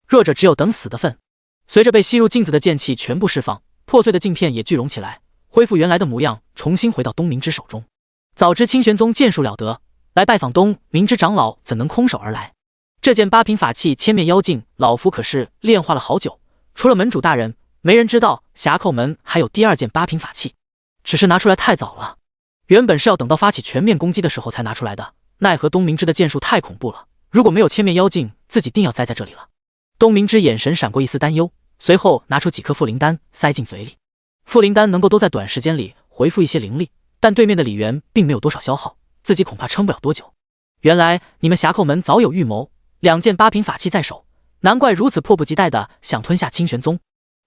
Speaker 1: 弱者只有等死的份。随着被吸入镜子的剑气全部释放，破碎的镜片也聚拢起来，恢复原来的模样，重新回到东明之手中。早知清玄宗剑术了得，来拜访东明之长老怎能空手而来？这件8品法器千面妖镜，老夫可是炼化了好久，除了门主大人，没人知道峡寇门还有第2件8品法器，只是拿出来太早了。原本是要等到发起全面攻击的时候才拿出来的，奈何东明之的剑术太恐怖了，如果没有千面妖镜，自己定要栽在这里了。东明之眼神闪过一丝担忧，随后拿出几颗复灵丹塞进嘴里。复灵丹能够都在短时间里回复一些灵力，但对面的李元并没有多少消耗，自己恐怕撑不了多久。原来你们峡寇门早有预谋，2件8品法器在手，难怪如此迫不及待的想吞下清玄宗。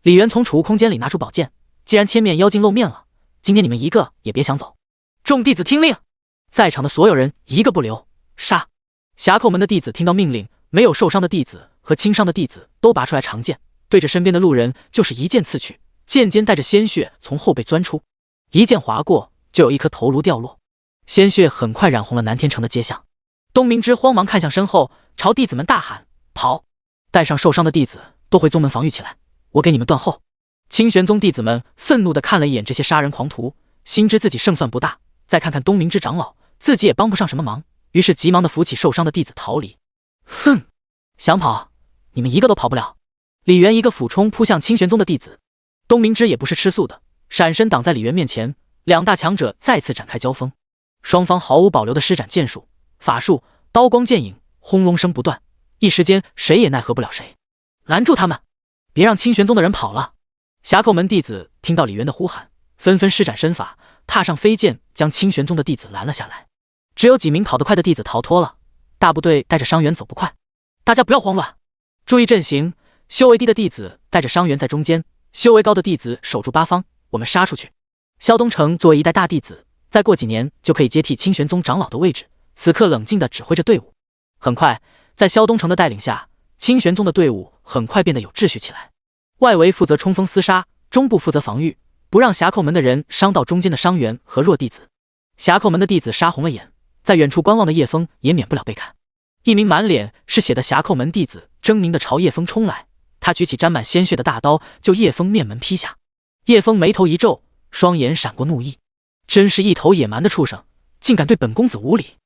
Speaker 1: 李元从储物空间里拿出宝剑，既然千面妖镜露面了，今天你们一个也别想走。众弟子听令，在场的所有人一个不留，杀！峡寇门的弟子听到命令，没有受伤的弟子和轻伤的弟子都拔出来长剑，对着身边的路人就是一剑刺去，剑尖带着鲜血从后背钻出，一剑划过，就有一颗头颅掉落，鲜血很快染红了南天城的街巷。东明之慌忙看向身后，朝弟子们大喊：“跑！带上受伤的弟子都回宗门防御起来，我给你们断后！”清玄宗弟子们愤怒地看了一眼这些杀人狂徒，心知自己胜算不大，再看看东明之长老，自己也帮不上什么忙，于是急忙地扶起受伤的弟子逃离。哼，想跑，你们一个都跑不了！李元一个俯冲扑向清玄宗的弟子，东明之也不是吃素的，闪身挡在李元面前，两大强者再次展开交锋，双方毫无保留地施展剑术、法术，刀光剑影，轰隆声不断，一时间谁也奈何不了谁。拦住他们，别让清玄宗的人跑了！霞寇门弟子听到李元的呼喊，纷纷施展身法，踏上飞剑将清玄宗的弟子拦了下来。只有几名跑得快的弟子逃脱了，大部队带着伤员走不快。大家不要慌乱，注意阵型，修为低的弟子带着伤员在中间，修为高的弟子守住八方，我们杀出去。萧东城作为一代大弟子，再过几年就可以接替清玄宗长老的位置，此刻冷静地指挥着队伍。很快，在萧东城的带领下，清玄宗的队伍很快变得有秩序起来。外围负责冲锋厮杀，中部负责防御，不让霞寇门的人伤到中间的伤员和弱弟子。霞寇门的弟子杀红了眼，在远处观望的叶枫也免不了被砍。一名满脸是血的霞寇门弟子狰狞地朝叶枫冲来，他举起沾满鲜血的大刀就叶枫面门劈下。叶枫眉头一皱，双眼闪过怒意，真是一头野蛮的畜生，竟敢对本公子无礼！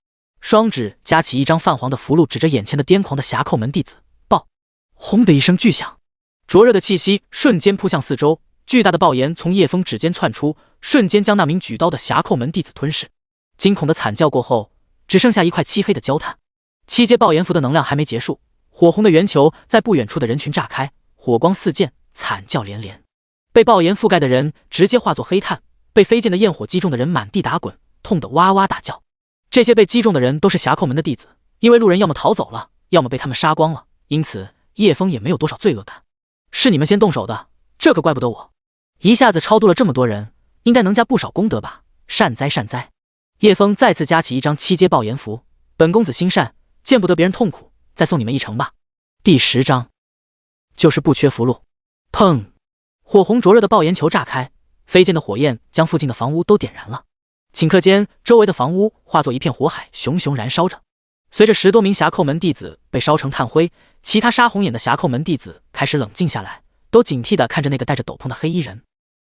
Speaker 1: 双指夹起一张泛黄的符箓，指着眼前的癫狂的霞寇门弟子，爆！轰的一声巨响，灼热的气息瞬间扑向四周，巨大的爆炎从叶枫指尖窜出，瞬间将那名举刀的霞寇门弟子吞噬。惊恐的惨叫过后，只剩下一块漆黑的焦炭。七阶爆炎符的能量还没结束，火红的圆球在不远处的人群炸开，火光四溅，惨叫连连。被爆炎覆盖的人直接化作黑炭，被飞溅的焰火击中的人满地打滚，痛得哇哇大叫。这些被击中的人都是霞寇门的弟子，因为路人要么逃走了，要么被他们杀光了，因此叶枫也没有多少罪恶感。是你们先动手的，这可怪不得我。一下子超度了这么多人，应该能加不少功德吧？善哉善哉。叶枫再次夹起一张七阶爆炎符，本公子心善，见不得别人痛苦，再送你们一程吧。第10章，就是不缺符箓。砰！火红灼热的爆炎球炸开，飞溅的火焰将附近的房屋都点燃了。顷刻间，周围的房屋化作一片火海，熊熊燃烧着。随着10多名霞寇门弟子被烧成炭灰，其他杀红眼的霞寇门弟子开始冷静下来，都警惕地看着那个戴着斗篷的黑衣人。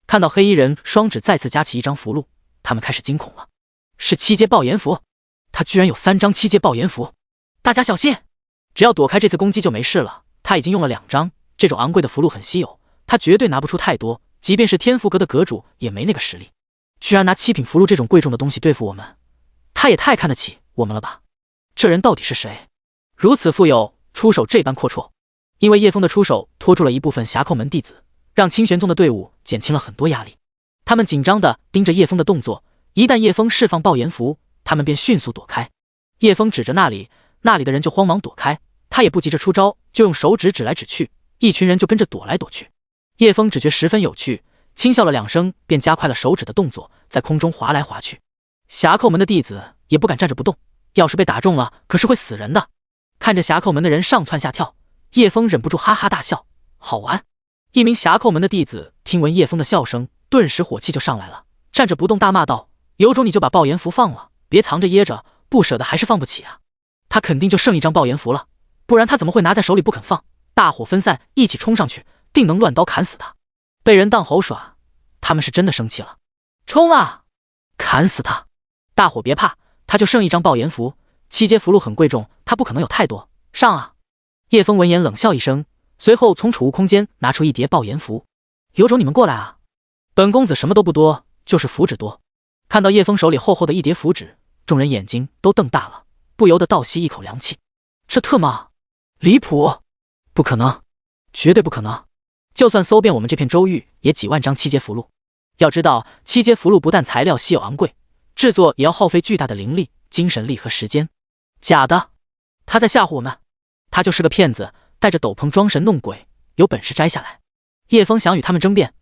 Speaker 1: 看到黑衣人双指再次夹起一张符箓，他们开始惊恐了。是7阶爆炎符，他居然有3张7阶爆炎符！大家小心，只要躲开这次攻击就没事了。他已经用了2张，这种昂贵的符箓很稀有，他绝对拿不出太多，即便是天福阁的阁主也没那个实力。居然拿7品符箓这种贵重的东西对付我们，他也太看得起我们了吧？这人到底是谁？如此富有，出手这般阔绰。因为叶枫的出手拖住了一部分霞寇门弟子，让清玄宗的队伍减轻了很多压力。他们紧张地盯着叶枫的动作，一旦叶枫释放爆炎符，他们便迅速躲开。叶枫指着那里，那里的人就慌忙躲开，他也不急着出招，就用手指指来指去，一群人就跟着躲来躲去。叶枫只觉十分有趣，轻笑了2声，便加快了手指的动作，在空中滑来滑去。霞寇门的弟子也不敢站着不动，要是被打中了，可是会死人的。看着霞寇门的人上蹿下跳，叶枫忍不住哈哈大笑，好玩。一名霞寇门的弟子听闻叶枫的笑声，顿时火气就上来了，站着不动，大骂道：“有种你就把爆炎符放了，别藏着掖着，不舍得还是放不起啊！他肯定就剩1张爆炎符了，不然他怎么会拿在手里不肯放？大伙分散，一起冲上去，定能乱刀砍死他！”被人当猴耍，他们是真的生气了。冲啊！砍死他！大伙别怕，他就剩1张爆炎符，7阶符箓很贵重，他不可能有太多。上啊！叶枫闻言冷笑一声，随后从储物空间拿出1叠爆炎符。有种你们过来啊！本公子什么都不多，就是符纸多。看到叶枫手里厚厚的1叠符纸，众人眼睛都瞪大了，不由得倒吸一口凉气。这特么离谱！不可能，绝对不可能！就算搜遍我们这片州域，也几万张7阶符箓。要知道，7阶符箓不但材料稀有昂贵，制作也要耗费巨大的灵力、精神力和时间。假的，他在吓唬我们，他就是个骗子，戴着斗篷装神弄鬼，有本事摘下来。叶枫想与他们争辩，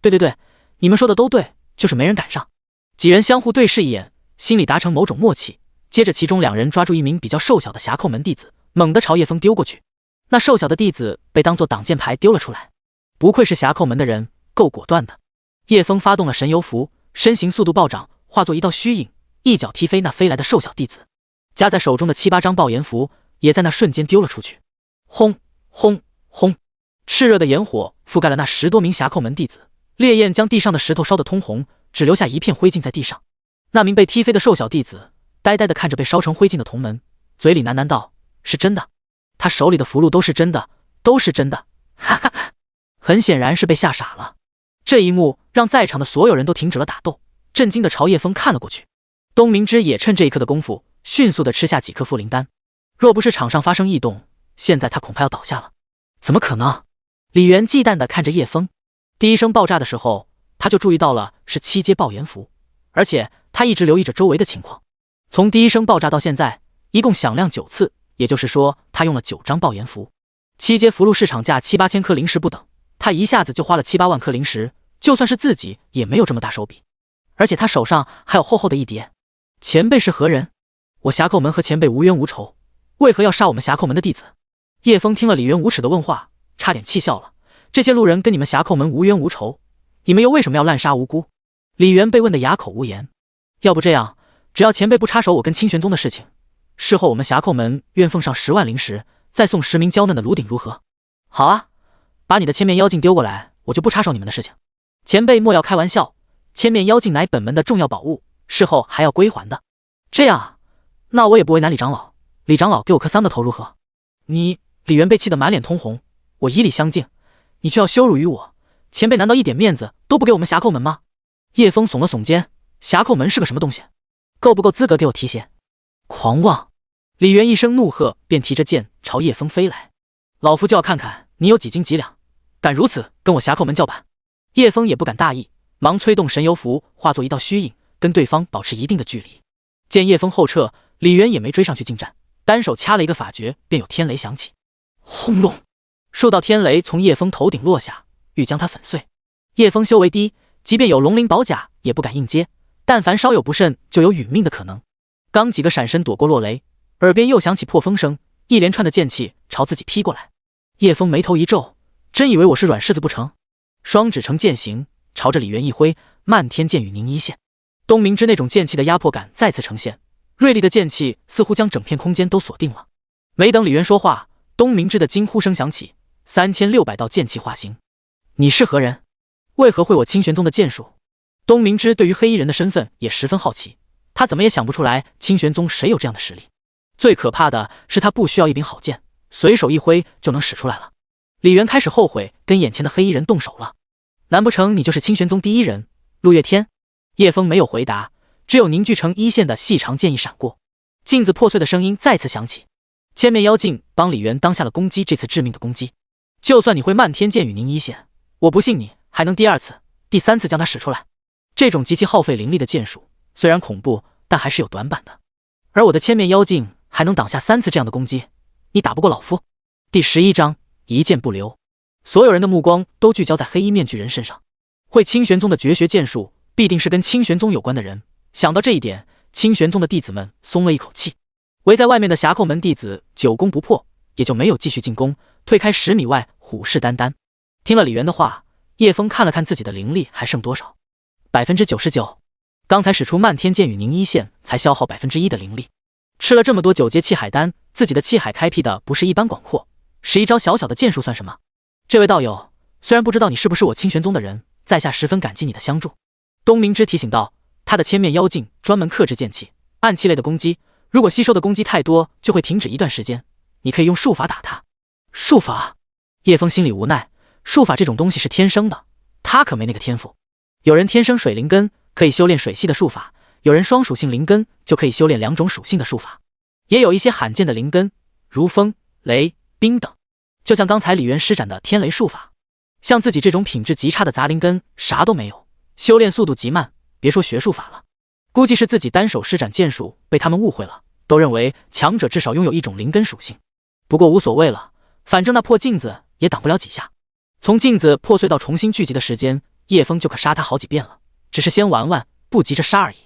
Speaker 1: 对，你们说的都对，就是没人赶上。几人相互对视一眼，心里达成某种默契。接着其中2人抓住一名比较瘦小的霞寇门弟子，猛地朝叶枫丢过去。那瘦小的弟子被当作挡箭牌丢了出来，不愧是侠寇门的人，够果断的。叶枫发动了神游符，身形速度暴涨，化作一道虚影，一脚踢飞那飞来的瘦小弟子，夹在手中的7、8张爆炎符也在那瞬间丢了出去。轰轰轰！炽热的炎火覆盖了那10多名侠寇门弟子，烈焰将地上的石头烧得通红，只留下一片灰烬在地上。那名被踢飞的瘦小弟子呆呆地看着被烧成灰烬的同门，嘴里喃喃道：“是真的，他手里的符箓都是真的，都是真的。”哈哈哈！很显然是被吓傻了。这一幕让在场的所有人都停止了打斗，震惊地朝叶枫看了过去。东明之也趁这一刻的功夫，迅速地吃下几颗附灵丹。若不是场上发生异动，现在他恐怕要倒下了。怎么可能？李元忌惮地看着叶枫。第一声爆炸的时候，他就注意到了是7阶爆炎符，而且他一直留意着周围的情况。从第一声爆炸到现在，一共响亮9次，也就是说他用了9张爆炎符。7阶符箓市场价7、8千颗灵石不等，他一下子就花了7、8万颗灵石，就算是自己也没有这么大手笔。而且他手上还有厚厚的一叠。前辈是何人？我侠寇门和前辈无冤无仇，为何要杀我们侠寇门的弟子？叶枫听了李元无耻的问话，差点气笑了。这些路人跟你们侠寇门无冤无仇，你们又为什么要滥杀无辜？李元被问得哑口无言。要不这样，只要前辈不插手我跟清玄宗的事情，事后我们侠寇门愿奉上10万灵石，再送10名娇嫩的炉鼎，如何？好啊，把你的千面妖镜丢过来，我就不插手你们的事情。前辈莫要开玩笑，千面妖镜乃本门的重要宝物，事后还要归还的。这样啊，那我也不为难李长老，李长老给我磕3个头如何？你……李元被气得满脸通红，我以礼相敬，你却要羞辱于我，前辈难道一点面子都不给我们侠寇门吗？叶枫耸了耸肩，侠寇门是个什么东西？够不够资格给我提鞋？狂妄！李元一声怒喝，便提着剑朝叶枫飞来。老夫就要看看你有几斤几两，敢如此跟我侠寇门叫板！叶枫也不敢大意，忙催动神游符，化作一道虚影，跟对方保持一定的距离。见叶枫后撤，李元也没追上去近战，单手掐了一个法诀，便有天雷响起。轰隆！数道天雷从叶枫头顶落下，欲将他粉碎。叶枫修为低，即便有龙鳞宝甲也不敢硬接，但凡稍有不慎就有殒命的可能。刚几个闪身躲过落雷，耳边又响起破风声，一连串的剑气朝自己劈过来。叶枫眉头一皱，真以为我是软柿子不成？双指成剑形，朝着李元一挥，漫天剑雨凝一线。东明之那种剑气的压迫感再次呈现，锐利的剑气似乎将整片空间都锁定了。没等李元说话，东明之的惊呼声响起，3600道剑气化形。你是何人？为何会我清玄宗的剑术？东明之对于黑衣人的身份也十分好奇，他怎么也想不出来清玄宗谁有这样的实力。最可怕的是他不需要一柄好剑，随手一挥就能使出来了。李元开始后悔跟眼前的黑衣人动手了。难不成你就是清玄宗第一人陆月天？叶枫没有回答，只有凝聚成一线的细长剑意闪过，镜子破碎的声音再次响起。千面妖镜帮李元当下了攻击这次致命的攻击。就算你会漫天剑雨凝一线，我不信你还能第2次、第3次将它使出来。这种极其耗费灵力的剑术虽然恐怖，但还是有短板的。而我的千面妖镜还能挡下3次这样的攻击，你打不过老夫。第11章一剑不留。所有人的目光都聚焦在黑衣面具人身上。会清玄宗的绝学剑术必定是跟清玄宗有关的人。想到这一点，清玄宗的弟子们松了一口气。围在外面的侠寇门弟子久攻不破，也就没有继续进攻，退开10米外虎视眈眈。听了李元的话，叶枫看了看自己的灵力还剩多少，99%。刚才使出漫天剑雨凝一线才消耗1%的灵力，吃了这么多9阶气海丹，自己的气海开辟的不是一般广阔，使一招小小的剑术算什么？这位道友，虽然不知道你是不是我清玄宗的人，在下十分感激你的相助。东明之提醒道，他的千面妖镜专门克制剑气、暗器类的攻击，如果吸收的攻击太多，就会停止一段时间。你可以用术法打他。术法？叶枫心里无奈，术法这种东西是天生的，他可没那个天赋。有人天生水灵根，可以修炼水系的术法，有人双属性灵根，就可以修炼2种属性的术法，也有一些罕见的灵根，如风、雷、冰等。就像刚才李元施展的天雷术法，像自己这种品质极差的杂灵根，啥都没有，修炼速度极慢，别说学术法了。估计是自己单手施展剑术被他们误会了，都认为强者至少拥有1种灵根属性。不过无所谓了，反正那破镜子也挡不了几下。从镜子破碎到重新聚集的时间，叶枫就可杀他好几遍了，只是先玩玩，不急着杀而已。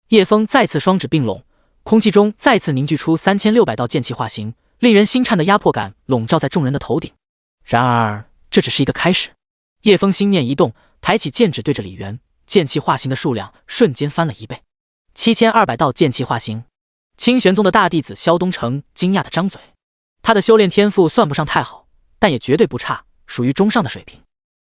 Speaker 1: 叶枫再次双指并拢，空气中再次凝聚出3600道剑气化形，令人心颤的压迫感笼罩在众人的头顶。然而这只是一个开始。叶枫心念一动，抬起剑指对着李元，剑气化形的数量瞬间翻了1倍，7200道剑气化形。清玄宗的大弟子萧东城惊讶的张嘴，他的修炼天赋算不上太好，但也绝对不差，属于中上的水平。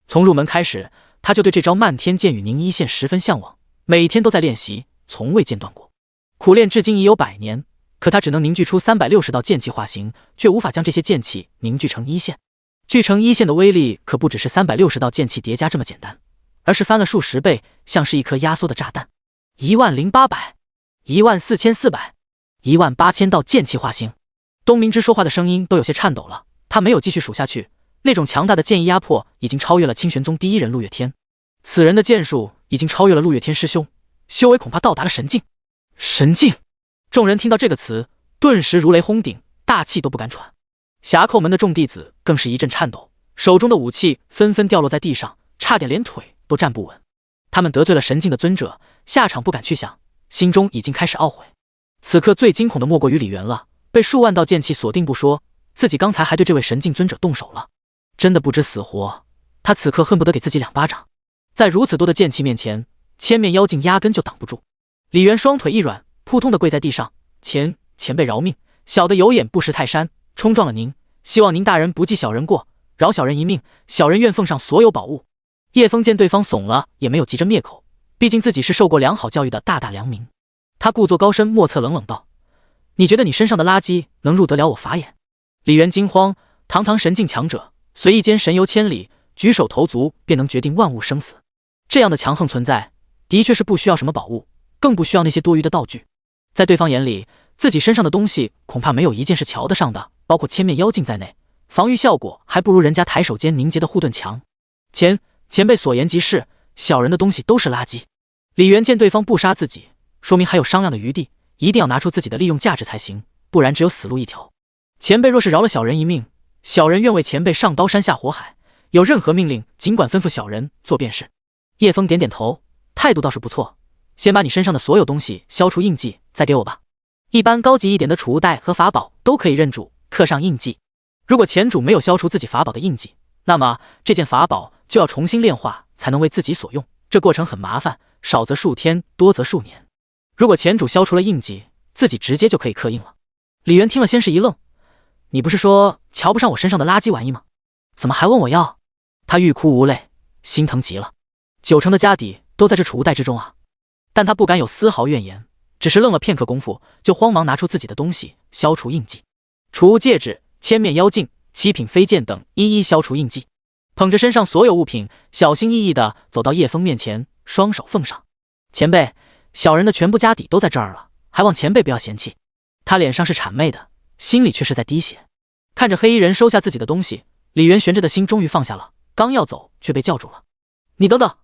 Speaker 1: 从入门开始，他就对这招漫天剑雨凝一线十分向往，每天都在练习，从未间断过。苦练至今已有100年，可他只能凝聚出360道剑气化形，却无法将这些剑气凝聚成一线。聚成一线的威力可不只是360道剑气叠加这么简单，而是翻了数十倍，像是一颗压缩的炸弹。10800、14400、18000道剑气化形。东明之说话的声音都有些颤抖了，他没有继续数下去，那种强大的剑意压迫已经超越了清玄宗第一人陆月天，此人的剑术已经超越了陆月天师兄，修为恐怕到达了神境。神境！众人听到这个词，顿时如雷轰顶，大气都不敢喘。峡寇门的众弟子更是一阵颤抖，手中的武器纷纷掉落在地上，差点连腿都站不稳。他们得罪了神境的尊者，下场不敢去想，心中已经开始懊悔。此刻最惊恐的莫过于李元了，被数万道剑气锁定不说，自己刚才还对这位神境尊者动手了，真的不知死活。他此刻恨不得给自己2巴掌。在如此多的剑气面前，千面妖镜压根就挡不住。李元双腿一软，扑通的跪在地上，前辈饶命，小的有眼不识泰山，冲撞了您，希望您大人不计小人过，饶小人一命，小人愿奉上所有宝物。叶枫见对方怂了，也没有急着灭口，毕竟自己是受过良好教育的大良民。他故作高深莫测，冷冷道：你觉得你身上的垃圾能入得了我法眼？李元惊慌，堂堂神境强者，随意间神游千里，举手投足便能决定万物生死，这样的强横存在，的确是不需要什么宝物，更不需要那些多余的道具。在对方眼里，自己身上的东西恐怕没有一件是瞧得上的，包括千面妖镜在内，防御效果还不如人家抬手间凝结的护盾强。前辈所言极是，小人的东西都是垃圾。李元见对方不杀自己，说明还有商量的余地，一定要拿出自己的利用价值才行，不然只有死路一条。前辈若是饶了小人一命，小人愿为前辈上刀山下火海，有任何命令尽管吩咐小人做便是。叶枫点点头，态度倒是不错，先把你身上的所有东西消除印记再给我吧。一般高级一点的储物袋和法宝都可以认主刻上印记，如果前主没有消除自己法宝的印记，那么这件法宝就要重新炼化才能为自己所用，这过程很麻烦，少则数天，多则数年。如果前主消除了印记，自己直接就可以刻印了。李元听了先是一愣，你不是说瞧不上我身上的垃圾玩意吗？怎么还问我要？他欲哭无泪，心疼极了，90%的家底都在这储物袋之中啊！但他不敢有丝毫怨言，只是愣了片刻功夫，就慌忙拿出自己的东西消除印记。储物戒指、千面妖镜、7品飞剑等一一消除印记，捧着身上所有物品，小心翼翼地走到叶枫面前，双手奉上。前辈，小人的全部家底都在这儿了，还望前辈不要嫌弃。他脸上是谄媚的，心里却是在滴血。看着黑衣人收下自己的东西，李元悬着的心终于放下了，刚要走却被叫住了。你等等，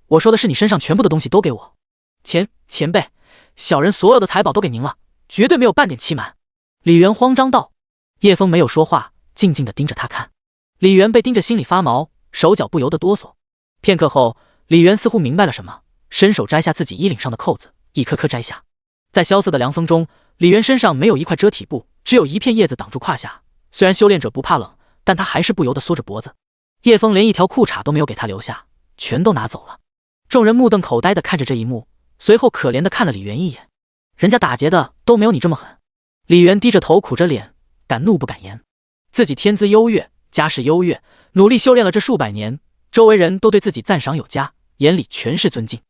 Speaker 1: 我说的是你身上全部的东西都给我。前辈，小人所有的财宝都给您了，绝对没有半点欺瞒。李元慌张道。叶枫没有说话，静静地盯着他看。李元被盯着心里发毛，手脚不由得哆嗦。片刻后，李元似乎明白了什么，伸手摘下自己衣领上的扣子，一颗颗摘下。在萧瑟的凉风中，李元身上没有一块遮体布，只有一片叶子挡住胯下。虽然修炼者不怕冷，但他还是不由得缩着脖子。叶枫连一条裤衩都没有给他留下，全都拿走了。众人目瞪口呆地看着这一幕，随后可怜地看了李元一眼，人家打劫的都没有你这么狠。李元低着头苦着脸，敢怒不敢言。自己天资优越，家世优越，努力修炼了这数百年，周围人都对自己赞赏有加，眼里全是尊敬。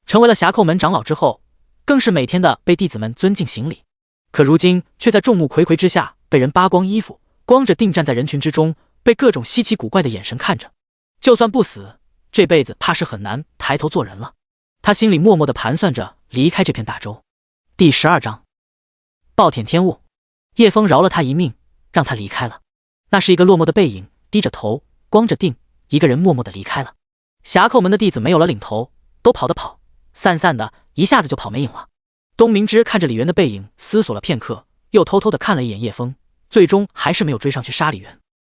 Speaker 1: 成为了峡寇门长老之后，更是每天的被弟子们尊敬行礼。可如今却在众目睽睽之下被人扒光衣服，光着腚站在人群之中，被各种稀奇古怪的眼神看着。就算不死，这辈子怕是很难抬头做人了。他心里默默地盘算着离开这片大洲。第12章，暴殄天物。叶枫饶了他一命，让他离开了。那是一个落寞的背影，低着头，光着腚，一个人默默地离开了。峡寇门的弟子没有了领头，都跑的跑，散散的，一下子就跑没影了。东明之看着李元的背影，思索了片刻，又偷偷地看了一眼叶枫，最终还是没有追上去杀李元。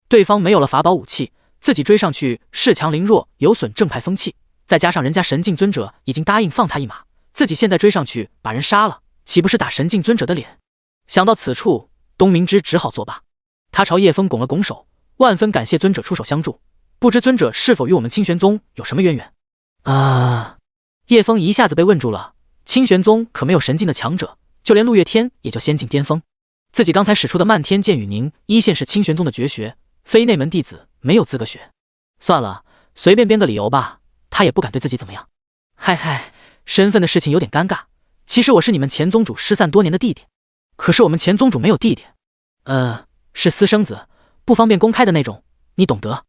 Speaker 1: 对方没有了法宝武器，自己追上去恃强凌弱，有损正派风气。再加上人家神境尊者已经答应放他一马，自己现在追上去把人杀了，岂不是打神境尊者的脸？想到此处，东明之只好作罢。他朝叶枫拱了拱手，万分感谢尊者出手相助，不知尊者是否与我们清玄宗有什么渊源？叶枫一下子被问住了。清玄宗可没有神境的强者，就连陆月天也就仙境巅峰。自己刚才使出的漫天剑雨凝一线是清玄宗的绝学，非内门弟子没有资格学。算了，随便编个理由吧，他也不敢对自己怎么样。嗨，身份的事情有点尴尬。其实我是你们前宗主失散多年的弟弟，可是我们前宗主没有弟弟，是私生子，不方便公开的那种，你懂得。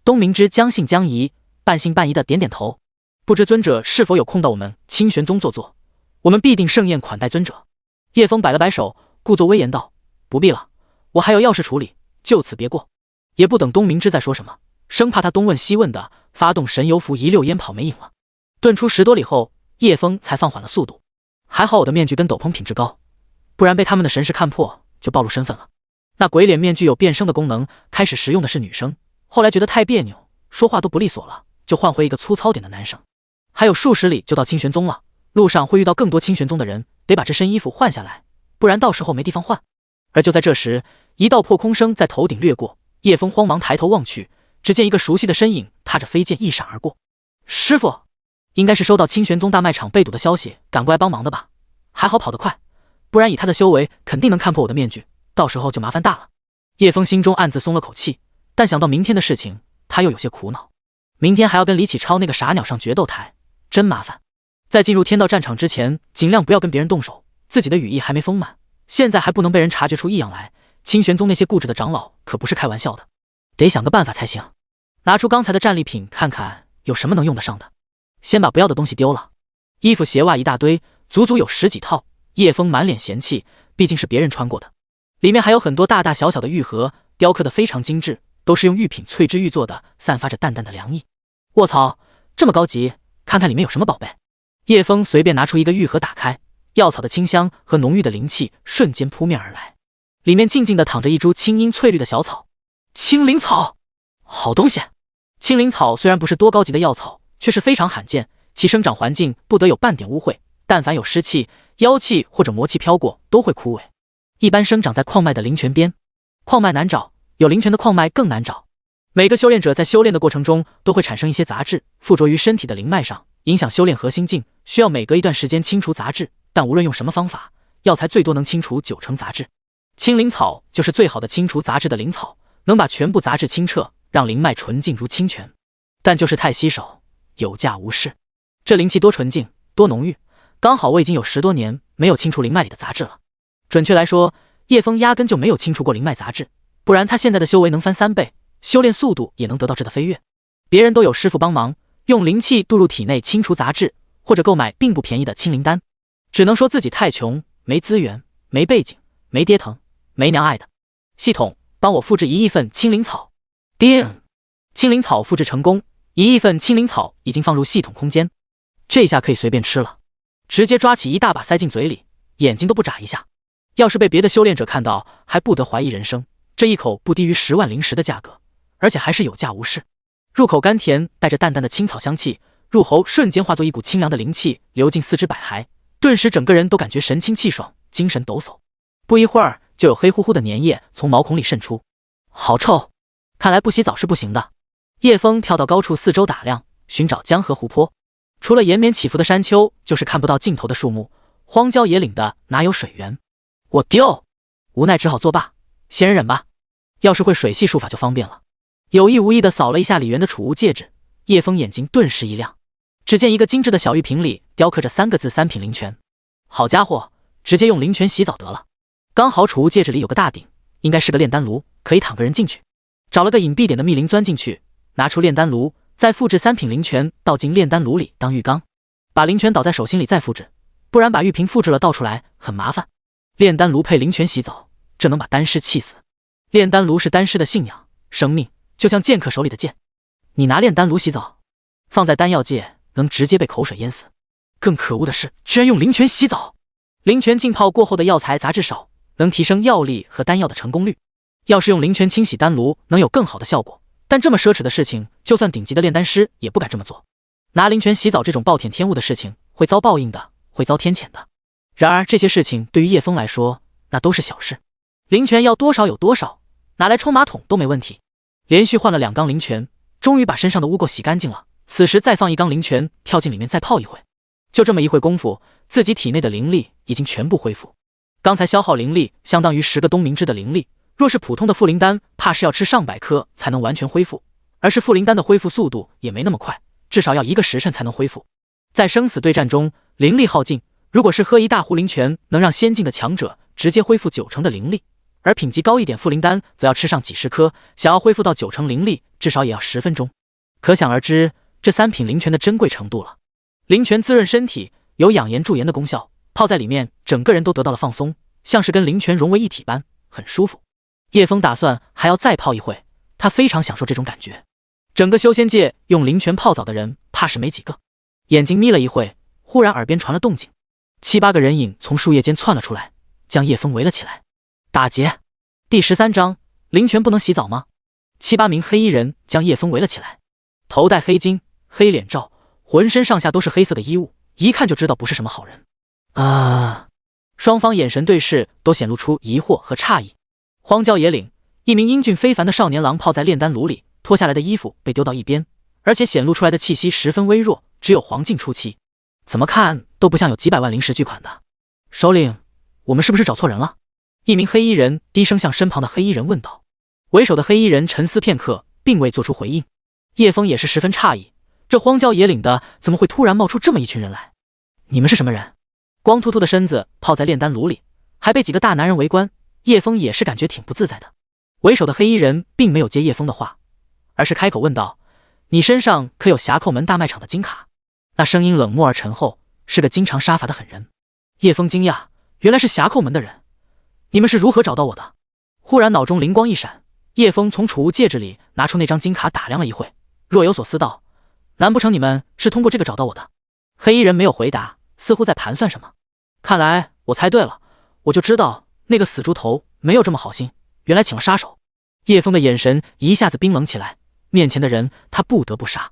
Speaker 1: 东明之将信将疑，半信半疑的点点头。不知尊者是否有空到我们清玄宗坐坐，我们必定盛宴款待尊者。叶枫摆了摆手，故作威严道：不必了，我还有要事处理，就此别过。也不等东明之再说什么，生怕他东问西问的，发动神游符一溜烟跑没影了。遁出10多里后，叶枫才放缓了速度。还好我的面具跟斗篷品质高，不然被他们的神识看破就暴露身份了。那鬼脸面具有变声的功能，开始时用的是女生，后来觉得太别扭，说话都不利索了，就换回一个粗糙点的男生。还有数十里就到清玄宗了，路上会遇到更多清玄宗的人，得把这身衣服换下来，不然到时候没地方换。而就在这时，一道破空声在头顶掠过，叶枫慌忙抬头望去，只见一个熟悉的身影踏着飞剑一闪而过。师傅，应该是收到清玄宗大卖场被堵的消息，赶过来帮忙的吧？还好跑得快，不然以他的修为，肯定能看破我的面具，到时候就麻烦大了。叶枫心中暗自松了口气，但想到明天的事情，他又有些苦恼。明天还要跟李启超那个傻鸟上决斗台，真麻烦。在进入天道战场之前，尽量不要跟别人动手，自己的羽翼还没丰满，现在还不能被人察觉出异样来。清玄宗那些固执的长老可不是开玩笑的，得想个办法才行。拿出刚才的战利品看看有什么能用得上的，先把不要的东西丢了。衣服鞋袜一大堆，足足有10几套。叶枫满脸嫌弃，毕竟是别人穿过的。里面还有很多大大小小的玉盒，雕刻得非常精致，都是用玉品淬制玉做的，散发着淡淡的凉意。卧槽，这么高级，看看里面有什么宝贝。叶枫随便拿出一个玉盒打开，药草的清香和浓郁的灵气瞬间扑面而来。里面静静地躺着一株青樱翠绿的小草，青灵草，好东西。青灵草虽然不是多高级的药草，却是非常罕见，其生长环境不得有半点污秽，但凡有湿气、妖气或者魔气飘过，都会枯萎。一般生长在矿脉的灵泉边，矿脉难找，有灵泉的矿脉更难找。每个修炼者在修炼的过程中，都会产生一些杂质，附着于身体的灵脉上，影响修炼核心境，需要每隔一段时间清除杂质，但无论用什么方法，药材最多能清除90%杂质。青灵草就是最好的清除杂质的灵草，能把全部杂质清澈，让灵脉纯净如清泉。但就是太稀少，有价无市。这灵气多纯净，多浓郁，刚好我已经有10多年没有清除灵脉里的杂质了。准确来说，叶枫压根就没有清除过灵脉杂质，不然他现在的修为能翻3倍，修炼速度也能得到质的飞跃。别人都有师傅帮忙，用灵气渡入体内清除杂质，或者购买并不便宜的清灵丹，只能说自己太穷，没资源，没背景，没爹疼，没娘爱的。系统，帮我复制1亿份青灵草。叮，青灵草复制成功，1亿份青灵草已经放入系统空间，这下可以随便吃了。直接抓起一大把塞进嘴里，眼睛都不眨一下。要是被别的修炼者看到，还不得怀疑人生。这一口不低于10万灵石的价格，而且还是有价无市。入口甘甜，带着淡淡的青草香气，入喉瞬间化作一股清凉的灵气，流进4肢百骸，顿时整个人都感觉神清气爽，精神抖擞。不一会儿，就有黑乎乎的粘液从毛孔里渗出，好臭！看来不洗澡是不行的。叶枫跳到高处四周打量，寻找江河湖泊，除了延绵起伏的山丘，就是看不到尽头的树木，荒郊野岭的哪有水源？我丢！无奈只好作罢，仙人忍吧。要是会水系术法就方便了。有意无意地扫了一下李元的储物戒指，叶枫眼睛顿时一亮，只见一个精致的小玉瓶里雕刻着3个字3品灵泉。好家伙，直接用灵泉洗澡得了。刚好储物戒指里有个大鼎，应该是个炼丹炉，可以躺个人进去。找了个隐蔽点的密林钻进去，拿出炼丹炉，再复制3品灵泉倒进炼丹炉里当浴缸，把灵泉倒在手心里再复制，不然把玉瓶复制了倒出来很麻烦。炼丹炉配灵泉洗澡，这能把丹师气死。炼丹炉是丹师的信仰，生命就像剑客手里的剑，你拿炼丹炉洗澡，放在丹药界能直接被口水淹死。更可恶的是，居然用灵泉洗澡。灵泉浸泡过后的药材杂质少，能提升药力和丹药的成功率。要是用灵泉清洗丹炉，能有更好的效果。但这么奢侈的事情，就算顶级的炼丹师也不敢这么做。拿灵泉洗澡这种暴殄天物的事情，会遭报应的，会遭天谴的。然而这些事情对于叶枫来说，那都是小事。灵泉要多少有多少，拿来冲马桶都没问题。连续换了2缸灵泉，终于把身上的污垢洗干净了。此时再放1缸灵泉，跳进里面再泡一会，就这么一会功夫，自己体内的灵力已经全部恢复。刚才消耗灵力相当于10个东明之的灵力，若是普通的复灵丹，怕是要吃上百颗才能完全恢复。而是复灵丹的恢复速度也没那么快，至少要1个时辰才能恢复。在生死对战中，灵力耗尽，如果是喝一大壶灵泉，能让先进的强者直接恢复90%的灵力，而品级高一点复灵丹则要吃上几十颗，想要恢复到90%灵力，至少也要10分钟。可想而知，这3品灵泉的珍贵程度了。灵泉滋润身体，有养颜驻颜的功效，泡在里面，整个人都得到了放松，像是跟灵泉融为一体般，很舒服。叶枫打算还要再泡一会，他非常享受这种感觉。整个修仙界用灵泉泡澡的人怕是没几个。眼睛眯了一会，忽然耳边传了动静，7、8个人影从树叶间窜了出来，将叶枫围了起来。打劫！第13章，灵泉不能洗澡吗？7、8名黑衣人将叶枫围了起来，头戴黑巾、黑脸罩，浑身上下都是黑色的衣物，一看就知道不是什么好人。双方眼神对视，都显露出疑惑和诧异。荒郊野岭，一名英俊非凡的少年郎泡在炼丹炉里，脱下来的衣服被丢到一边，而且显露出来的气息十分微弱，只有黄境初期，怎么看都不像有几百万灵石巨款的。首领，我们是不是找错人了？一名黑衣人低声向身旁的黑衣人问道。为首的黑衣人沉思片刻，并未做出回应。叶枫也是十分诧异，这荒郊野岭的怎么会突然冒出这么一群人来？你们是什么人？光秃秃的身子泡在炼丹炉里，还被几个大男人围观，叶枫也是感觉挺不自在的。为首的黑衣人并没有接叶枫的话，而是开口问道：你身上可有峡寇门大卖场的金卡？那声音冷漠而沉厚，是个经常杀伐的狠人。叶枫惊讶，原来是峡寇门的人，你们是如何找到我的？忽然脑中灵光一闪，叶枫从储物戒指里拿出那张金卡打量了一会，若有所思道：难不成你们是通过这个找到我的？黑衣人没有回答，似乎在盘算什么。看来我猜对了，我就知道那个死猪头没有这么好心，原来请了杀手。叶枫的眼神一下子冰冷起来，面前的人他不得不杀。